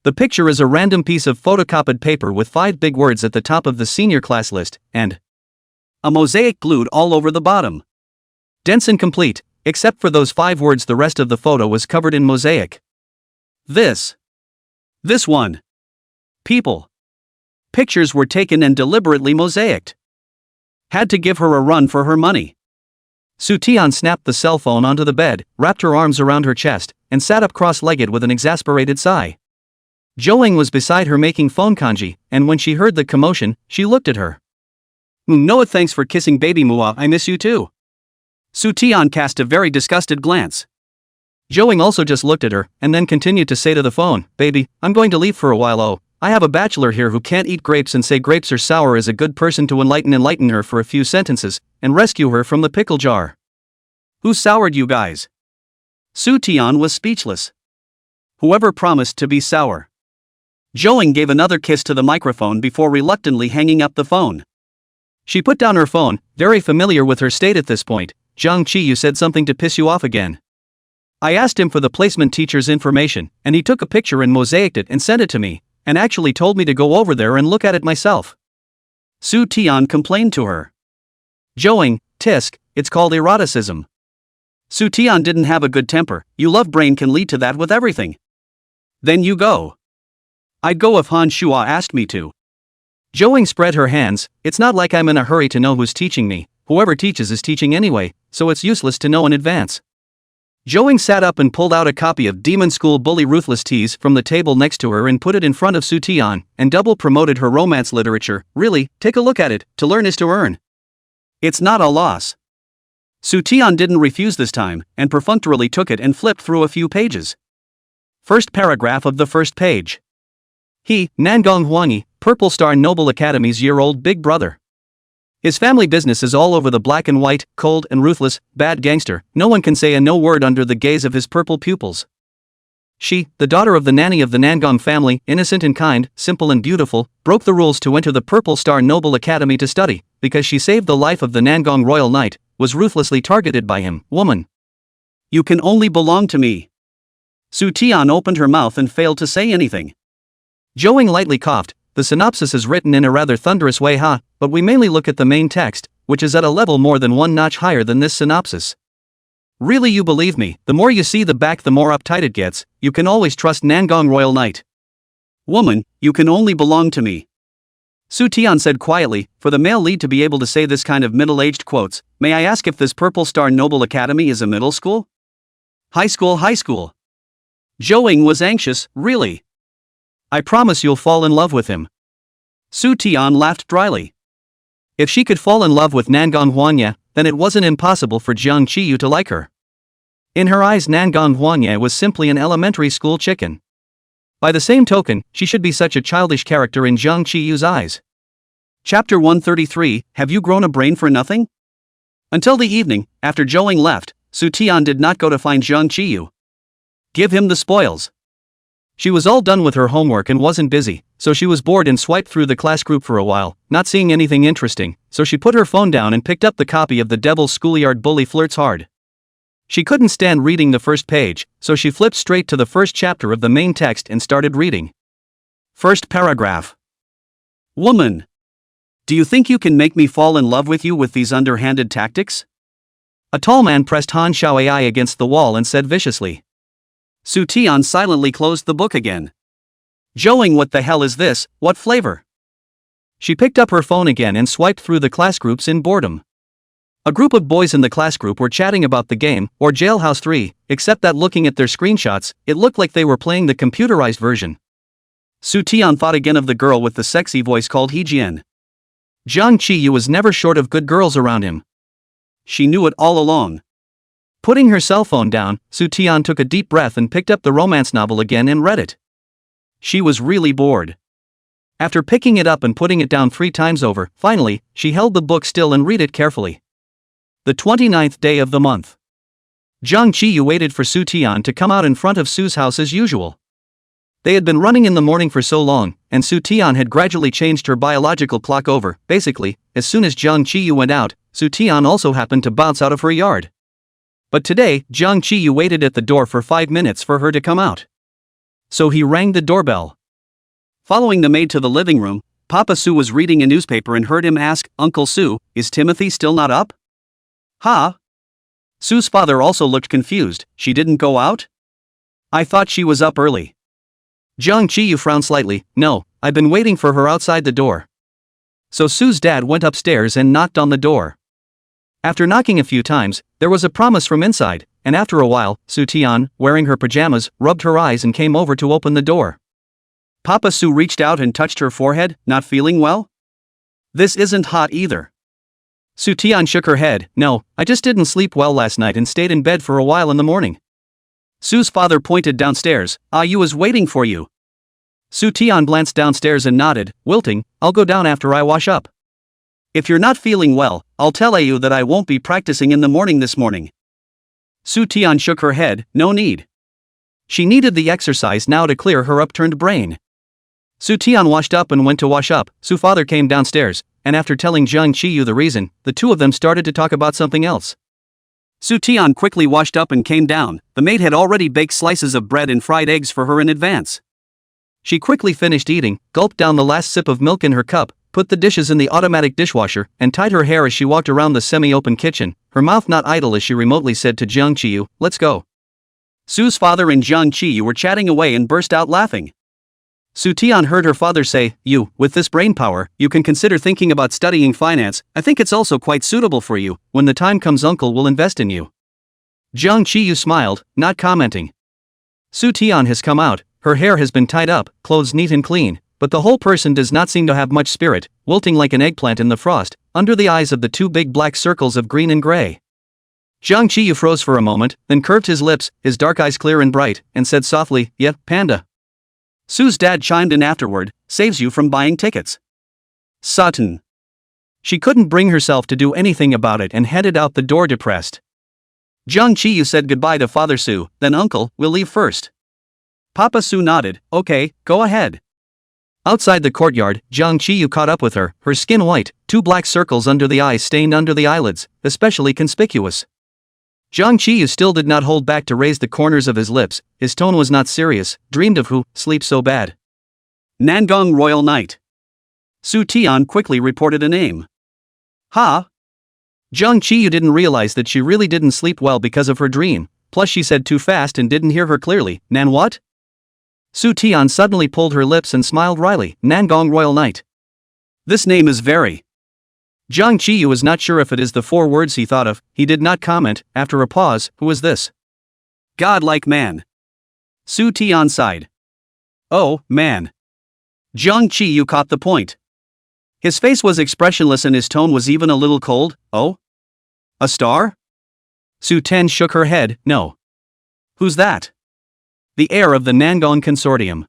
The picture is a random piece of photocopied paper with 5 big words at the top of the senior class list, and a mosaic glued all over the bottom. Dense and complete, except for those 5 words, the rest of the photo was covered in mosaic. This one. People. Pictures were taken and deliberately mosaicked. Had to give her a run for her money. Su Tian snapped the cell phone onto the bed, wrapped her arms around her chest, and sat up cross-legged with an exasperated sigh. Zhou was beside her making phone kanji, and when she heard the commotion, she looked at her. "Noah, thanks for kissing baby Mua, I miss you too." Su Tian cast a very disgusted glance. Zhou also just looked at her, and then continued to say to the phone, "Baby, I'm going to leave for a while. Oh, I have a bachelor here who can't eat grapes and say grapes are sour is a good person to enlighten her for a few sentences, and rescue her from the pickle jar." Who soured you guys? Su Tian was speechless. Whoever promised to be sour. Zhou gave another kiss to the microphone before reluctantly hanging up the phone. She put down her phone, very familiar with her state at this point. "Zhang Qiyu said something to piss you off again. I asked him for the placement teacher's information, and he took a picture and mosaicked it and sent it to me, and actually told me to go over there and look at it myself." Su Tian complained to her. Zhou, tisk, it's called eroticism. Su Tian didn't have a good temper. "You love brain can lead to that with everything. Then you go." "I'd go if Han Shua asked me to." Zhou spread her hands. "It's not like I'm in a hurry to know who's teaching me. Whoever teaches is teaching anyway, so it's useless to know in advance." Zhou sat up and pulled out a copy of Demon School Bully Ruthless Tease from the table next to her and put it in front of Su Tian, and double promoted her romance literature. "Really, take a look at it. To learn is to earn. It's not a loss." Su Tian didn't refuse this time, and perfunctorily took it and flipped through a few pages. First paragraph of the first page. He, Nangong Huangyi, Purple Star Noble Academy's year-old big brother. His family business is all over the black and white, cold and ruthless, bad gangster. No one can say a no word under the gaze of his purple pupils. She, the daughter of the nanny of the Nangong family, innocent and kind, simple and beautiful, broke the rules to enter the Purple Star Noble Academy to study, because she saved the life of the Nangong royal knight, was ruthlessly targeted by him. Woman. You can only belong to me. Su Tian opened her mouth and failed to say anything. Zhou lightly coughed. The synopsis is written in a rather thunderous way, but we mainly look at the main text, which is at a level more than 1 notch higher than this synopsis. Really, you believe me, the more you see the back the more uptight it gets. You can always trust Nangong Royal Knight. Woman, you can only belong to me. Su Tian said quietly, for the male lead to be able to say this kind of middle-aged quotes, may I ask if this Purple Star Noble Academy is a middle school? High school. Zhou was anxious, really. I promise you'll fall in love with him. Su Tian laughed dryly. If she could fall in love with Nangong Huangyi, then it wasn't impossible for Zhang Qiyu to like her. In her eyes, Nangong Huangyi was simply an elementary school chicken. By the same token, she should be such a childish character in Zhang Qiyu's eyes. Chapter 133, Have You Grown a Brain for Nothing? Until the evening, after Zhou left, Su Tian did not go to find Zhang Qiyu. Give him the spoils. She was all done with her homework and wasn't busy, so she was bored and swiped through the class group for a while, not seeing anything interesting, so she put her phone down and picked up the copy of The Devil's Schoolyard Bully Flirts Hard. She couldn't stand reading the first page, so she flipped straight to the first chapter of the main text and started reading. First paragraph. Woman. Do you think you can make me fall in love with you with these underhanded tactics? A tall man pressed Han Xiaoai against the wall and said viciously. Su Tian silently closed the book again. Joing, what the hell is this, what flavor? She picked up her phone again and swiped through the class groups in boredom. A group of boys in the class group were chatting about the game, or Jailhouse 3, except that looking at their screenshots, it looked like they were playing the computerized version. Su Tian thought again of the girl with the sexy voice called Hejian. Jiang Qiyu was never short of good girls around him. She knew it all along. Putting her cell phone down, Su Tian took a deep breath and picked up the romance novel again and read it. She was really bored. After picking it up and putting it down 3 times over, finally, she held the book still and read it carefully. The 29th day of the month. Jiang Qiyu waited for Su Tian to come out in front of Su's house as usual. They had been running in the morning for so long, and Su Tian had gradually changed her biological clock over. Basically, as soon as Jiang Qiyu went out, Su Tian also happened to bounce out of her yard. But today, Jiang Qiyu waited at the door for 5 minutes for her to come out. So he rang the doorbell. Following the maid to the living room, Papa Su was reading a newspaper and heard him ask, Uncle Su, is Timothy still not up? Huh? Su's father also looked confused. She didn't go out? I thought she was up early. Jiang Qiyu frowned slightly. No, I've been waiting for her outside the door. So Su's dad went upstairs and knocked on the door. After knocking a few times, there was a promise from inside, and after a while, Su Tian, wearing her pajamas, rubbed her eyes and came over to open the door. Papa Su reached out and touched her forehead. Not feeling well? This isn't hot either. Su Tian shook her head. No, I just didn't sleep well last night and stayed in bed for a while in the morning. Su's father pointed downstairs. You was waiting for you. Su Tian glanced downstairs and nodded. Wilting, I'll go down after I wash up. If you're not feeling well, I'll tell you that I won't be practicing in the morning this morning. Su Tian shook her head. No need. She needed the exercise now to clear her upturned brain. Su Tian washed up and went to wash up. Su father came downstairs, and after telling Jiang Qiyu the reason, the two of them started to talk about something else. Su Tian quickly washed up and came down. The maid had already baked slices of bread and fried eggs for her in advance. She quickly finished eating, gulped down the last sip of milk in her cup, put the dishes in the automatic dishwasher, and tied her hair as she walked around the semi-open kitchen, her mouth not idle as she remotely said to Jiang Qiyu, let's go. Su's father and Jiang Qiyu were chatting away and burst out laughing. Su Tian heard her father say, you, with this brain power, you can consider thinking about studying finance. I think it's also quite suitable for you. When the time comes, uncle will invest in you. Jiang Qiyu smiled, not commenting. Su Tian has come out, her hair has been tied up, clothes neat and clean, but the whole person does not seem to have much spirit, wilting like an eggplant in the frost, under the eyes of the 2 big black circles of green and gray. Jiang Qiyu froze for a moment, then curved his lips, his dark eyes clear and bright, and said softly, yeah, panda. Su's dad chimed in afterward, saves you from buying tickets. Sutton. She couldn't bring herself to do anything about it and headed out the door depressed. Jiang Qiyu said goodbye to Father Su, then Uncle, we'll leave first. Papa Su nodded, okay, go ahead. Outside the courtyard, Jiang Qiyu caught up with her, her skin white, 2 black circles under the eyes stained under the eyelids, especially conspicuous. Jiang Qiyu still did not hold back to raise the corners of his lips. His tone was not serious. Dreamed of who, sleep so bad. Nangong Royal Knight. Su Tian quickly reported a name. Ha? Jiang Qiyu didn't realize that she really didn't sleep well because of her dream, plus she said too fast and didn't hear her clearly. Nan what? Su Tian suddenly pulled her lips and smiled wryly. Nangong Royal Knight. This name is very. Jiang Qiyu was not sure if it is the 4 words he thought of. He did not comment. After a pause, who is this? Godlike man. Su Tian sighed. Oh, man. Jiang Qiyu caught the point. His face was expressionless and his tone was even a little cold. Oh? A star? Su Ten shook her head. No. Who's that? The heir of the Nangong Consortium.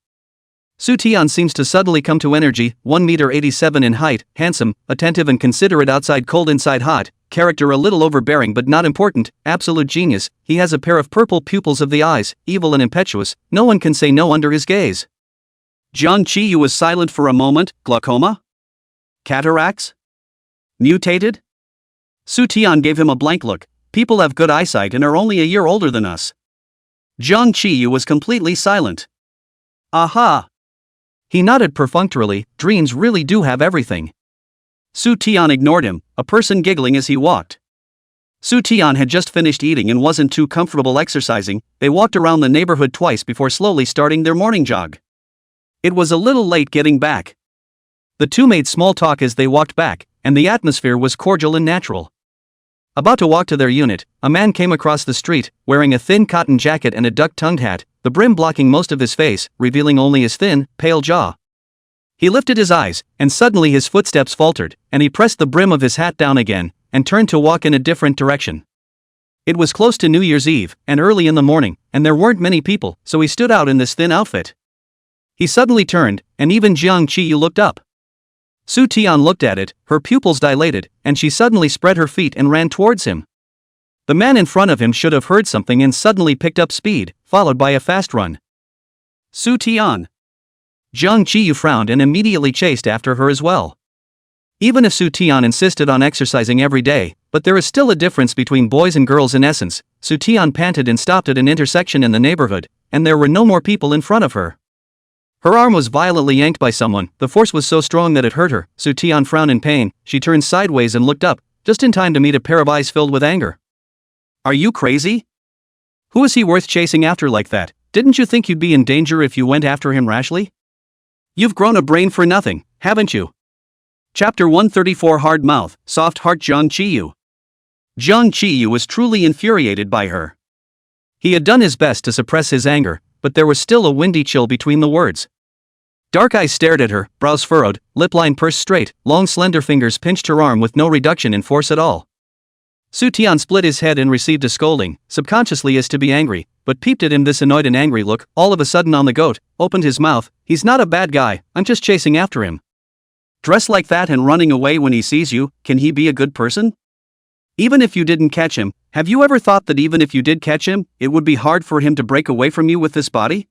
Su Tian seems to suddenly come to energy, 1.87 meters in height, handsome, attentive and considerate outside, cold inside hot, character a little overbearing but not important, absolute genius. He has a pair of purple pupils of the eyes, evil and impetuous, no one can say no under his gaze. Jiang Qiyu was silent for a moment. Glaucoma? Cataracts? Mutated? Su Tian gave him a blank look. people have good eyesight and are only a year older than us. Jiang Qiyu was completely silent. Aha! He nodded perfunctorily. Dreams really do have everything. Su Tian ignored him, a person giggling as he walked. Su Tian had just finished eating and wasn't too comfortable exercising. They walked around the neighborhood twice before slowly starting their morning jog. It was a little late getting back. The two made small talk as they walked back, and the atmosphere was cordial and natural. About to walk to their unit, a man came across the street, wearing a thin cotton jacket and a duck-tongued hat, the brim blocking most of his face, revealing only his thin, pale jaw. He lifted his eyes, and suddenly his footsteps faltered, and he pressed the brim of his hat down again, and turned to walk in a different direction. It was close to New Year's Eve, and early in the morning, and there weren't many people, so he stood out in this thin outfit. He suddenly turned, and even Jiang Qiyu looked up. Su Tian looked at it, her pupils dilated, and she suddenly spread her feet and ran towards him. The man in front of him should have heard something and suddenly picked up speed, followed by a fast run. Su Tian. Jiang Qiyu frowned and immediately chased after her as well. Even if Su Tian insisted on exercising every day, but there is still a difference between boys and girls in essence. Su Tian panted and stopped at an intersection in the neighborhood, and there were no more people in front of her. Her arm was violently yanked by someone. The force was so strong that it hurt her. Su Tian frowned in pain. She turned sideways and looked up, just in time to meet a pair of eyes filled with anger. Are you crazy? Who is he worth chasing after like that? Didn't you think you'd be in danger if you went after him rashly? You've grown a brain for nothing, haven't you? Chapter 134 Hard Mouth, Soft Heart. Jiang Qiyu. Jiang Qiyu was truly infuriated by her. He had done his best to suppress his anger, but there was still a windy chill between the words. Dark eyes stared at her, brows furrowed, lip line pursed straight, long slender fingers pinched her arm with no reduction in force at all. Su Tian split his head and received a scolding, subconsciously as to be angry, but peeped at him this annoyed and angry look, all of a sudden on the goat, opened his mouth. He's not a bad guy, I'm just chasing after him. Dress like that and running away when he sees you, can he be a good person? Even if you didn't catch him, have you ever thought that even if you did catch him, it would be hard for him to break away from you with this body?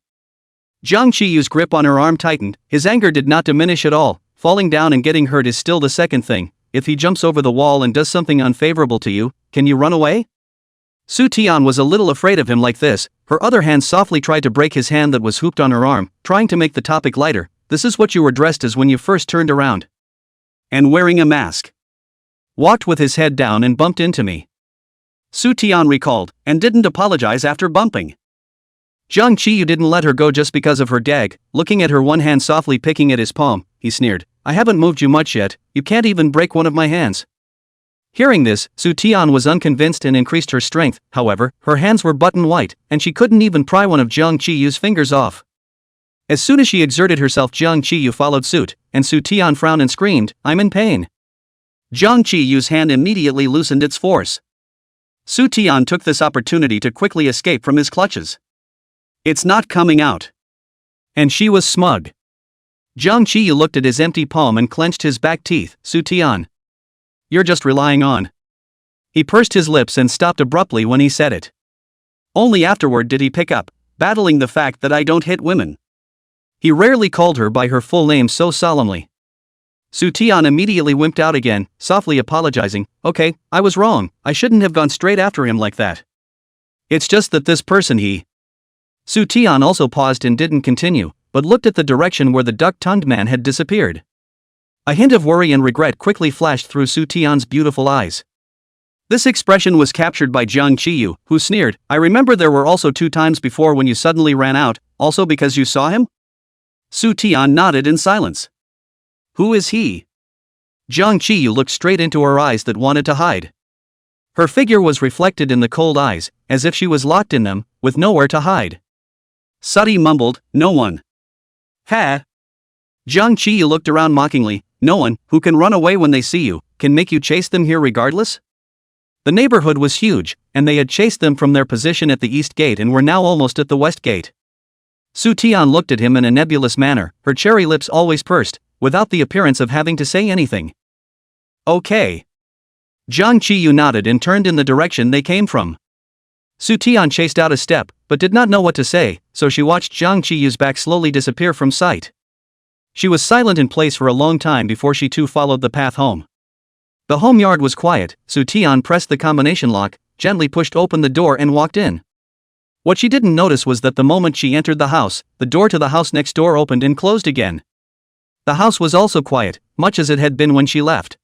Jiang Qiyu's grip on her arm tightened. His anger did not diminish at all. Falling down and getting hurt is still the second thing. If he jumps over the wall and does something unfavorable to you, can you run away? Su Tian was a little afraid of him like this. Her other hand softly tried to break his hand that was hooped on her arm, trying to make the topic lighter. This is what you were dressed as when you first turned around. And wearing a mask. Walked with his head down and bumped into me. Su Tian recalled, and didn't apologize after bumping. Jiang Qiyu didn't let her go just because of her gag. Looking at her, one hand softly picking at his palm, he sneered, I haven't moved you much yet, you can't even break one of my hands. Hearing this, Su Tian was unconvinced and increased her strength. However, her hands were button white, and she couldn't even pry one of Jiang Qiyu's fingers off. As soon as she exerted herself, Jiang Qiyu followed suit, and Su Tian frowned and screamed, I'm in pain. Jiang Qiyu's hand immediately loosened its force. Su Tian took this opportunity to quickly escape from his clutches. It's not coming out. And she was smug. Jiang Qiyu looked at his empty palm and clenched his back teeth. Su Tian. You're just relying on. He pursed his lips and stopped abruptly when he said it. Only afterward did he pick up, battling the fact that I don't hit women. He rarely called her by her full name so solemnly. Su Tian immediately wimped out again, softly apologizing, okay, I was wrong, I shouldn't have gone straight after him like that. It's just that this person he... Su Tian also paused and didn't continue, but looked at the direction where the duck-tongued man had disappeared. A hint of worry and regret quickly flashed through Su Tian's beautiful eyes. This expression was captured by Jiang Qiyu, who sneered, I remember there were also 2 times before when you suddenly ran out, also because you saw him? Su Tian nodded in silence. Who is he? Jiang Qiyu looked straight into her eyes that wanted to hide. Her figure was reflected in the cold eyes, as if she was locked in them, with nowhere to hide. Sati mumbled, no one. Ha! Jiang Qiyu looked around mockingly, no one, who can run away when they see you, can make you chase them here regardless? The neighborhood was huge, and they had chased them from their position at the east gate and were now almost at the west gate. Su Tian looked at him in a nebulous manner, her cherry lips always pursed, without the appearance of having to say anything. Okay. Jiang Qiyu nodded and turned in the direction they came from. Su Tian chased out a step, but did not know what to say, so she watched Jiang Qiyu's back slowly disappear from sight. She was silent in place for a long time before she too followed the path home. The home yard was quiet. Su Tian pressed the combination lock, gently pushed open the door and walked in. What she didn't notice was that the moment she entered the house, the door to the house next door opened and closed again. The house was also quiet, much as it had been when she left.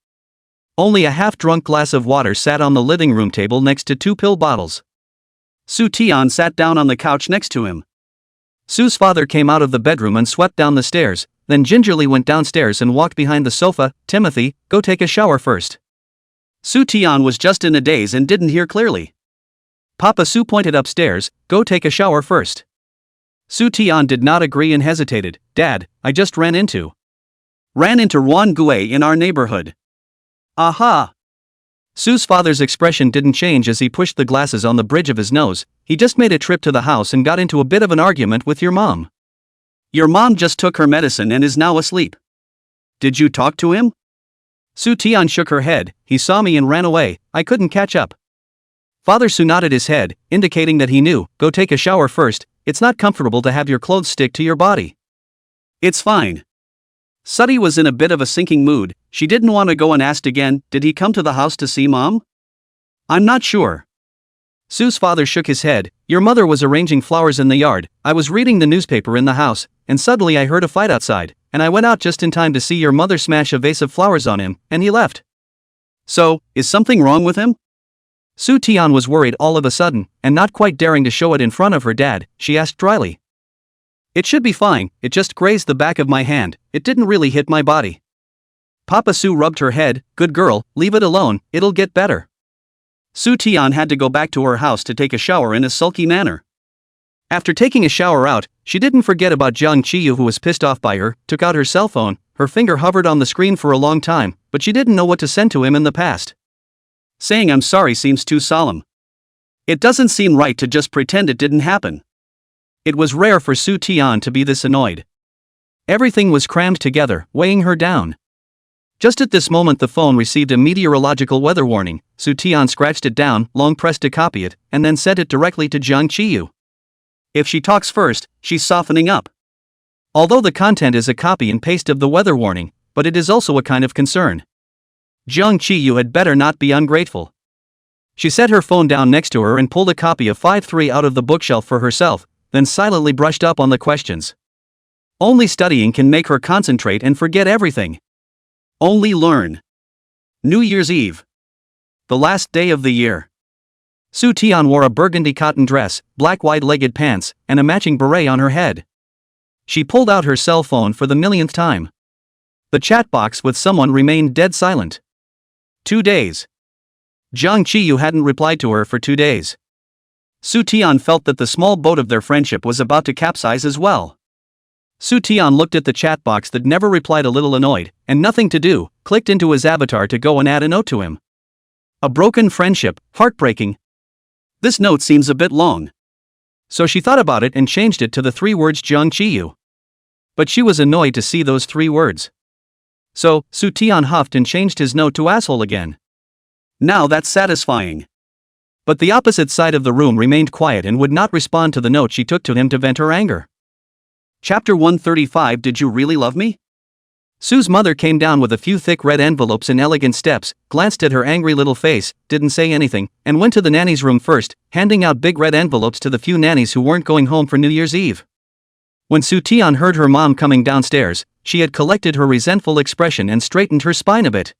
Only a half-drunk glass of water sat on the living room table next to 2 pill bottles. Soo Taeon sat down on the couch next to him. Soo's father came out of the bedroom and swept down the stairs, then gingerly went downstairs and walked behind the sofa. "Timothy, go take a shower first." Soo Taeon was just in a daze and didn't hear clearly. Papa Soo pointed upstairs, "Go take a shower first." Soo Taeon did not agree and hesitated. "Dad, I just ran into Ron Gue in our neighborhood." "Aha!" Soo's father's expression didn't change as he pushed the glasses on the bridge of his nose. "He just made a trip to the house and got into a bit of an argument with your mom. Your mom just took her medicine and is now asleep. Did you talk to him?" Soo Taeon shook her head. "He saw me and ran away. I couldn't catch up." Father Soo nodded his head, indicating that he knew. "Go take a shower first. It's not comfortable to have your clothes stick to your body." "It's fine." Sooty was in a bit of a sinking mood. She didn't want to go and asked again, "Did he come to the house to see Mom?" "I'm not sure." Soo's father shook his head. "Your mother was arranging flowers in the yard. I was reading the newspaper in the house, and suddenly I heard a fight outside, and I went out just in time to see your mother smash a vase of flowers on him, and he left." "So, is something wrong with him?" Soo Taeon was worried all of a sudden, and not quite daring to show it in front of her dad, she asked dryly. "It should be fine, it just grazed the back of my hand, it didn't really hit my body." Papa Soo rubbed her head. "Good girl, leave it alone, it'll get better." Soo Taeon had to go back to her house to take a shower in a sulky manner. After taking a shower out, she didn't forget about Jung Chi-yu, who was pissed off by her, took out her cell phone. Her finger hovered on the screen for a long time, but she didn't know what to send to him in the past. Saying "I'm sorry" seems too solemn. It doesn't seem right to just pretend it didn't happen. It was rare for Soo Taeon to be this annoyed. Everything was crammed together, weighing her down. Just at this moment the phone received a meteorological weather warning. Soo Taeon scratched it down, long pressed to copy it, and then sent it directly to Jung Chi-yu. If she talks first, she's softening up. Although the content is a copy and paste of the weather warning, but it is also a kind of concern. Jung Chi-yu had better not be ungrateful. She set her phone down next to her and pulled a copy of 5-3 out of the bookshelf for herself, then silently brushed up on the questions. Only studying can make her concentrate and forget everything. Only learn. New Year's Eve. The last day of the year. Soo Taeon wore a burgundy cotton dress, black wide-legged pants, and a matching beret on her head. She pulled out her cell phone for the millionth time. The chat box with someone remained dead silent. 2 days. Jung Chi-yu hadn't replied to her for 2 days. Soo Taeon felt that the small boat of their friendship was about to capsize as well. Soo Taeon looked at the chat box that never replied, a little annoyed, and nothing to do, clicked into his avatar to go and add a note to him. "A broken friendship, heartbreaking. This note seems a bit long." So she thought about it and changed it to the 3 words Jung Chi-yu. But she was annoyed to see those 3 words. So, Soo Taeon huffed and changed his note to asshole again. Now that's satisfying. But the opposite side of the room remained quiet and would not respond to the note she took to him to vent her anger. Chapter 135. Did you really love me? Soo's mother came down with a few thick red envelopes in elegant steps, glanced at her angry little face, didn't say anything, and went to the nanny's room first, handing out big red envelopes to the few nannies who weren't going home for New Year's Eve. When Soo Taeon heard her mom coming downstairs, she had collected her resentful expression and straightened her spine a bit.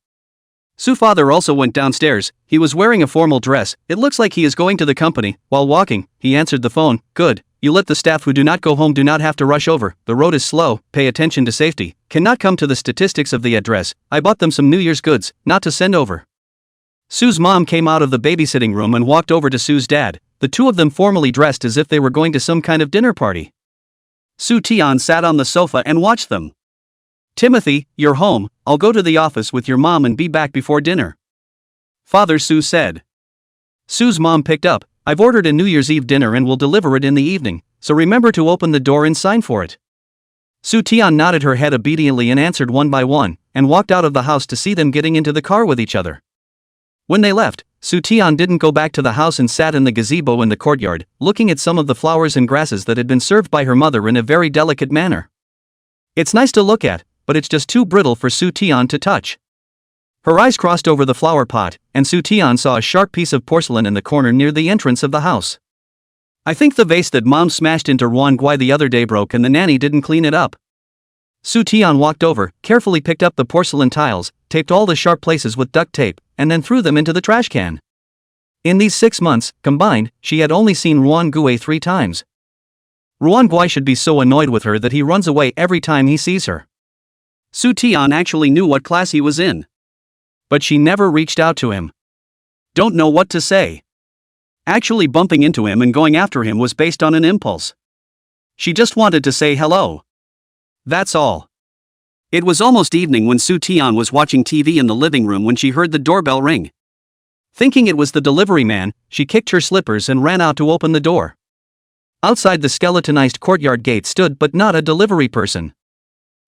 Soo's father also went downstairs. He was wearing a formal dress. "It looks like he is going to the company." While walking, he answered the phone. "Good, you let the staff who do not go home do not have to rush over. The road is slow, pay attention to safety. Cannot come to the statistics of the address. I bought them some New Year's goods, not to send over." Soo's mom came out of the babysitting room and walked over to Soo's dad, the two of them formally dressed as if they were going to some kind of dinner party. Soo Taeon sat on the sofa and watched them. "Timothy, you're home. I'll go to the office with your mom and be back before dinner," Father Soo said. Soo's mom picked up. "I've ordered a New Year's Eve dinner and will deliver it in the evening, so remember to open the door and sign for it." Soo Taeon nodded her head obediently and answered one by one, and walked out of the house to see them getting into the car with each other. When they left, Soo Taeon didn't go back to the house and sat in the gazebo in the courtyard, looking at some of the flowers and grasses that had been served by her mother in a very delicate manner. It's nice to look at, but it's just too brittle for Soo Taeon to touch. Her eyes crossed over the flower pot, and Su Tian saw a sharp piece of porcelain in the corner near the entrance of the house. I think the vase that Mom smashed into Ruan Gui the other day broke and the nanny didn't clean it up. Su Tian walked over, carefully picked up the porcelain tiles, taped all the sharp places with duct tape, and then threw them into the trash can. In these 6 months, combined, she had only seen Ruan Gui 3 times. Ruan Gui should be so annoyed with her that he runs away every time he sees her. Su Tian actually knew what class he was in. But she never reached out to him. Don't know what to say. Actually bumping into him and going after him was based on an impulse. She just wanted to say hello. That's all. It was almost evening when Su Tian was watching TV in the living room when she heard the doorbell ring. Thinking it was the delivery man, she kicked her slippers and ran out to open the door. Outside the skeletonized courtyard gate stood but not a delivery person.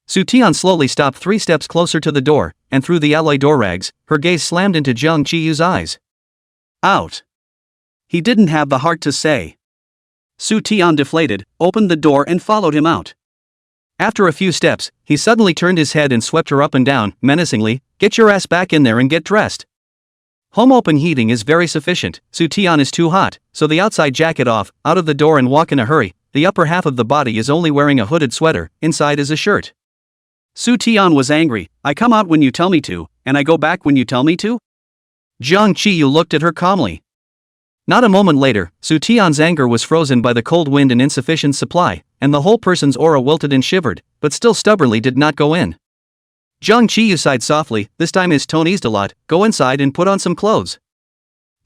Su Tian slowly stopped 3 steps closer to the door, and through the alloy door rags, her gaze slammed into Jiang Qiyu's eyes. Out. He didn't have the heart to say. Su Tian deflated, opened the door and followed him out. After a few steps, he suddenly turned his head and swept her up and down, menacingly, "Get your ass back in there and get dressed." Home open heating is very sufficient, Su Tian is too hot, so the outside jacket off, out of the door and walk in a hurry, the upper half of the body is only wearing a hooded sweater, inside is a shirt. Su Tian was angry. "I come out when you tell me to, and I go back when you tell me to?" Jiang Qiyu looked at her calmly. Not a moment later, Su Tian's anger was frozen by the cold wind and insufficient supply, and the whole person's aura wilted and shivered, but still stubbornly did not go in. Jiang Qiyu sighed softly. "This time his tone eased a lot. Go inside and put on some clothes."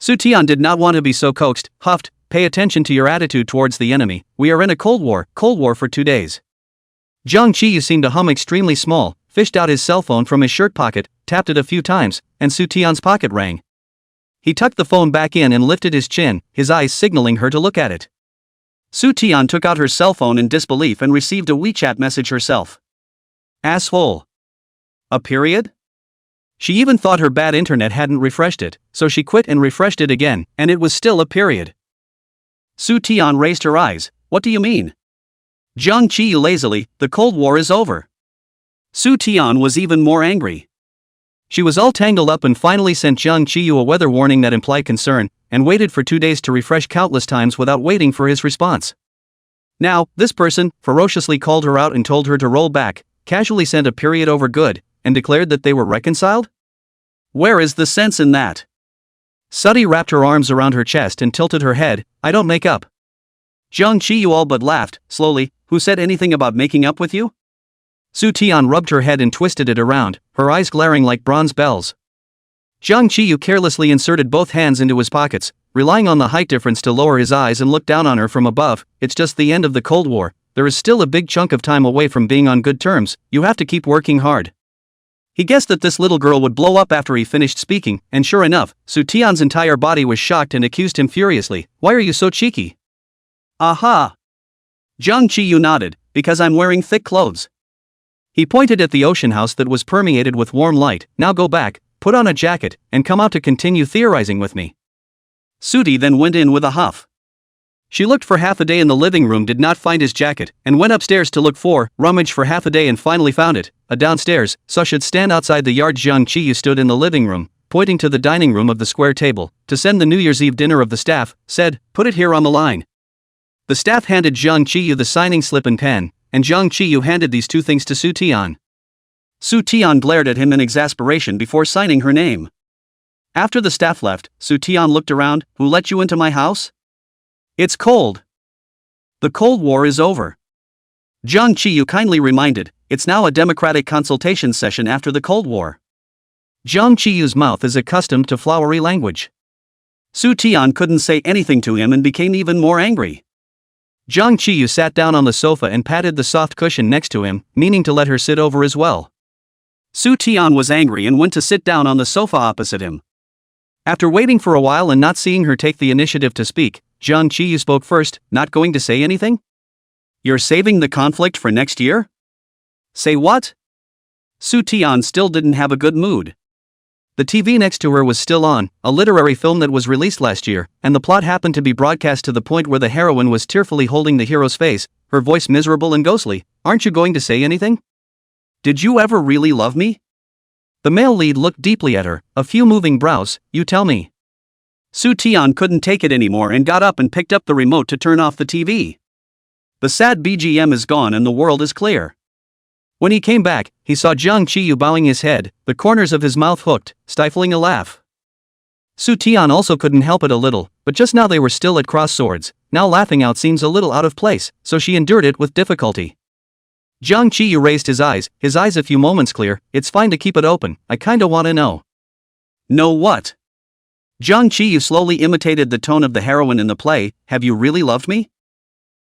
Su Tian did not want to be so coaxed, huffed. "Pay attention to your attitude towards the enemy. We are in a cold war for 2 days. Jiang Qiyu seemed to hum extremely small, fished out his cell phone from his shirt pocket, tapped it a few times, and Su Tian's pocket rang. He tucked the phone back in and lifted his chin, his eyes signaling her to look at it. Su Tian took out her cell phone in disbelief and received a WeChat message herself. Asshole. A period? She even thought her bad internet hadn't refreshed it, so she quit and refreshed it again, and it was still a period. Su Tian raised her eyes. "What do you mean?" Jiang Qiyu lazily, "The Cold War is over." Su Tian was even more angry. She was all tangled up and finally sent Jiang Qiyu a weather warning that implied concern, and waited for 2 days to refresh countless times without waiting for his response. Now, this person ferociously called her out and told her to roll back, casually sent a period over good, and declared that they were reconciled? Where is the sense in that? Sudi wrapped her arms around her chest and tilted her head. "I don't make up." Jiang Qiyu all but laughed, slowly. "Who said anything about making up with you?" Su Tian rubbed her head and twisted it around, her eyes glaring like bronze bells. Jiang Qiyu carelessly inserted both hands into his pockets, relying on the height difference to lower his eyes and look down on her from above. "It's just the end of the Cold War. There is still a big chunk of time away from being on good terms. You have to keep working hard." He guessed that this little girl would blow up after he finished speaking, and sure enough, Su Tian's entire body was shocked and accused him furiously. "Why are you so cheeky?" "Aha!" Jiang Qiyu nodded. "Because I'm wearing thick clothes." He pointed at the ocean house that was permeated with warm light. "Now go back, put on a jacket, and come out to continue theorizing with me." Sudi then went in with a huff. She looked for half a day in the living room, did not find his jacket, and went upstairs to look rummaged for half a day and finally found it. Downstairs, should stand outside the yard. Jiang Qiyu stood in the living room, pointing to the dining room of the square table, to send the New Year's Eve dinner of the staff, said, "Put it here on the line." The staff handed Jiang Qiyu the signing slip and pen, and Jiang Qiyu handed these 2 things to Su Tian. Su Tian glared at him in exasperation before signing her name. After the staff left, Su Tian looked around. "Who let you into my house?" "It's cold." "The Cold War is over." Jiang Qiyu kindly reminded, "It's now a democratic consultation session after the Cold War." Jiang Qiyu's mouth is accustomed to flowery language. Su Tian couldn't say anything to him and became even more angry. Jiang Qiyu sat down on the sofa and patted the soft cushion next to him, meaning to let her sit over as well. Su Tian was angry and went to sit down on the sofa opposite him. After waiting for a while and not seeing her take the initiative to speak, Jiang Qiyu spoke first. "Not going to say anything? You're saving the conflict for next year?" "Say what?" Su Tian still didn't have a good mood. The TV next to her was still on, a literary film that was released last year, and the plot happened to be broadcast to the point where the heroine was tearfully holding the hero's face, her voice miserable and ghostly. "Aren't you going to say anything? Did you ever really love me?" The male lead looked deeply at her, a few moving brows. You tell me. Su Tian couldn't take it anymore and got up and picked up the remote to turn off the TV. The sad BGM is gone and the world is clear. When he came back, he saw Jiang Qiyu bowing his head, the corners of his mouth hooked, stifling a laugh. Su Tian also couldn't help it a little, but just now they were still at cross swords. Now laughing out seems a little out of place, so she endured it with difficulty. Jiang Qiyu raised his eyes a few moments clear. It's fine to keep it open, I kinda wanna know. Know what? Jiang Qiyu slowly imitated the tone of the heroine in the play. Have you really loved me?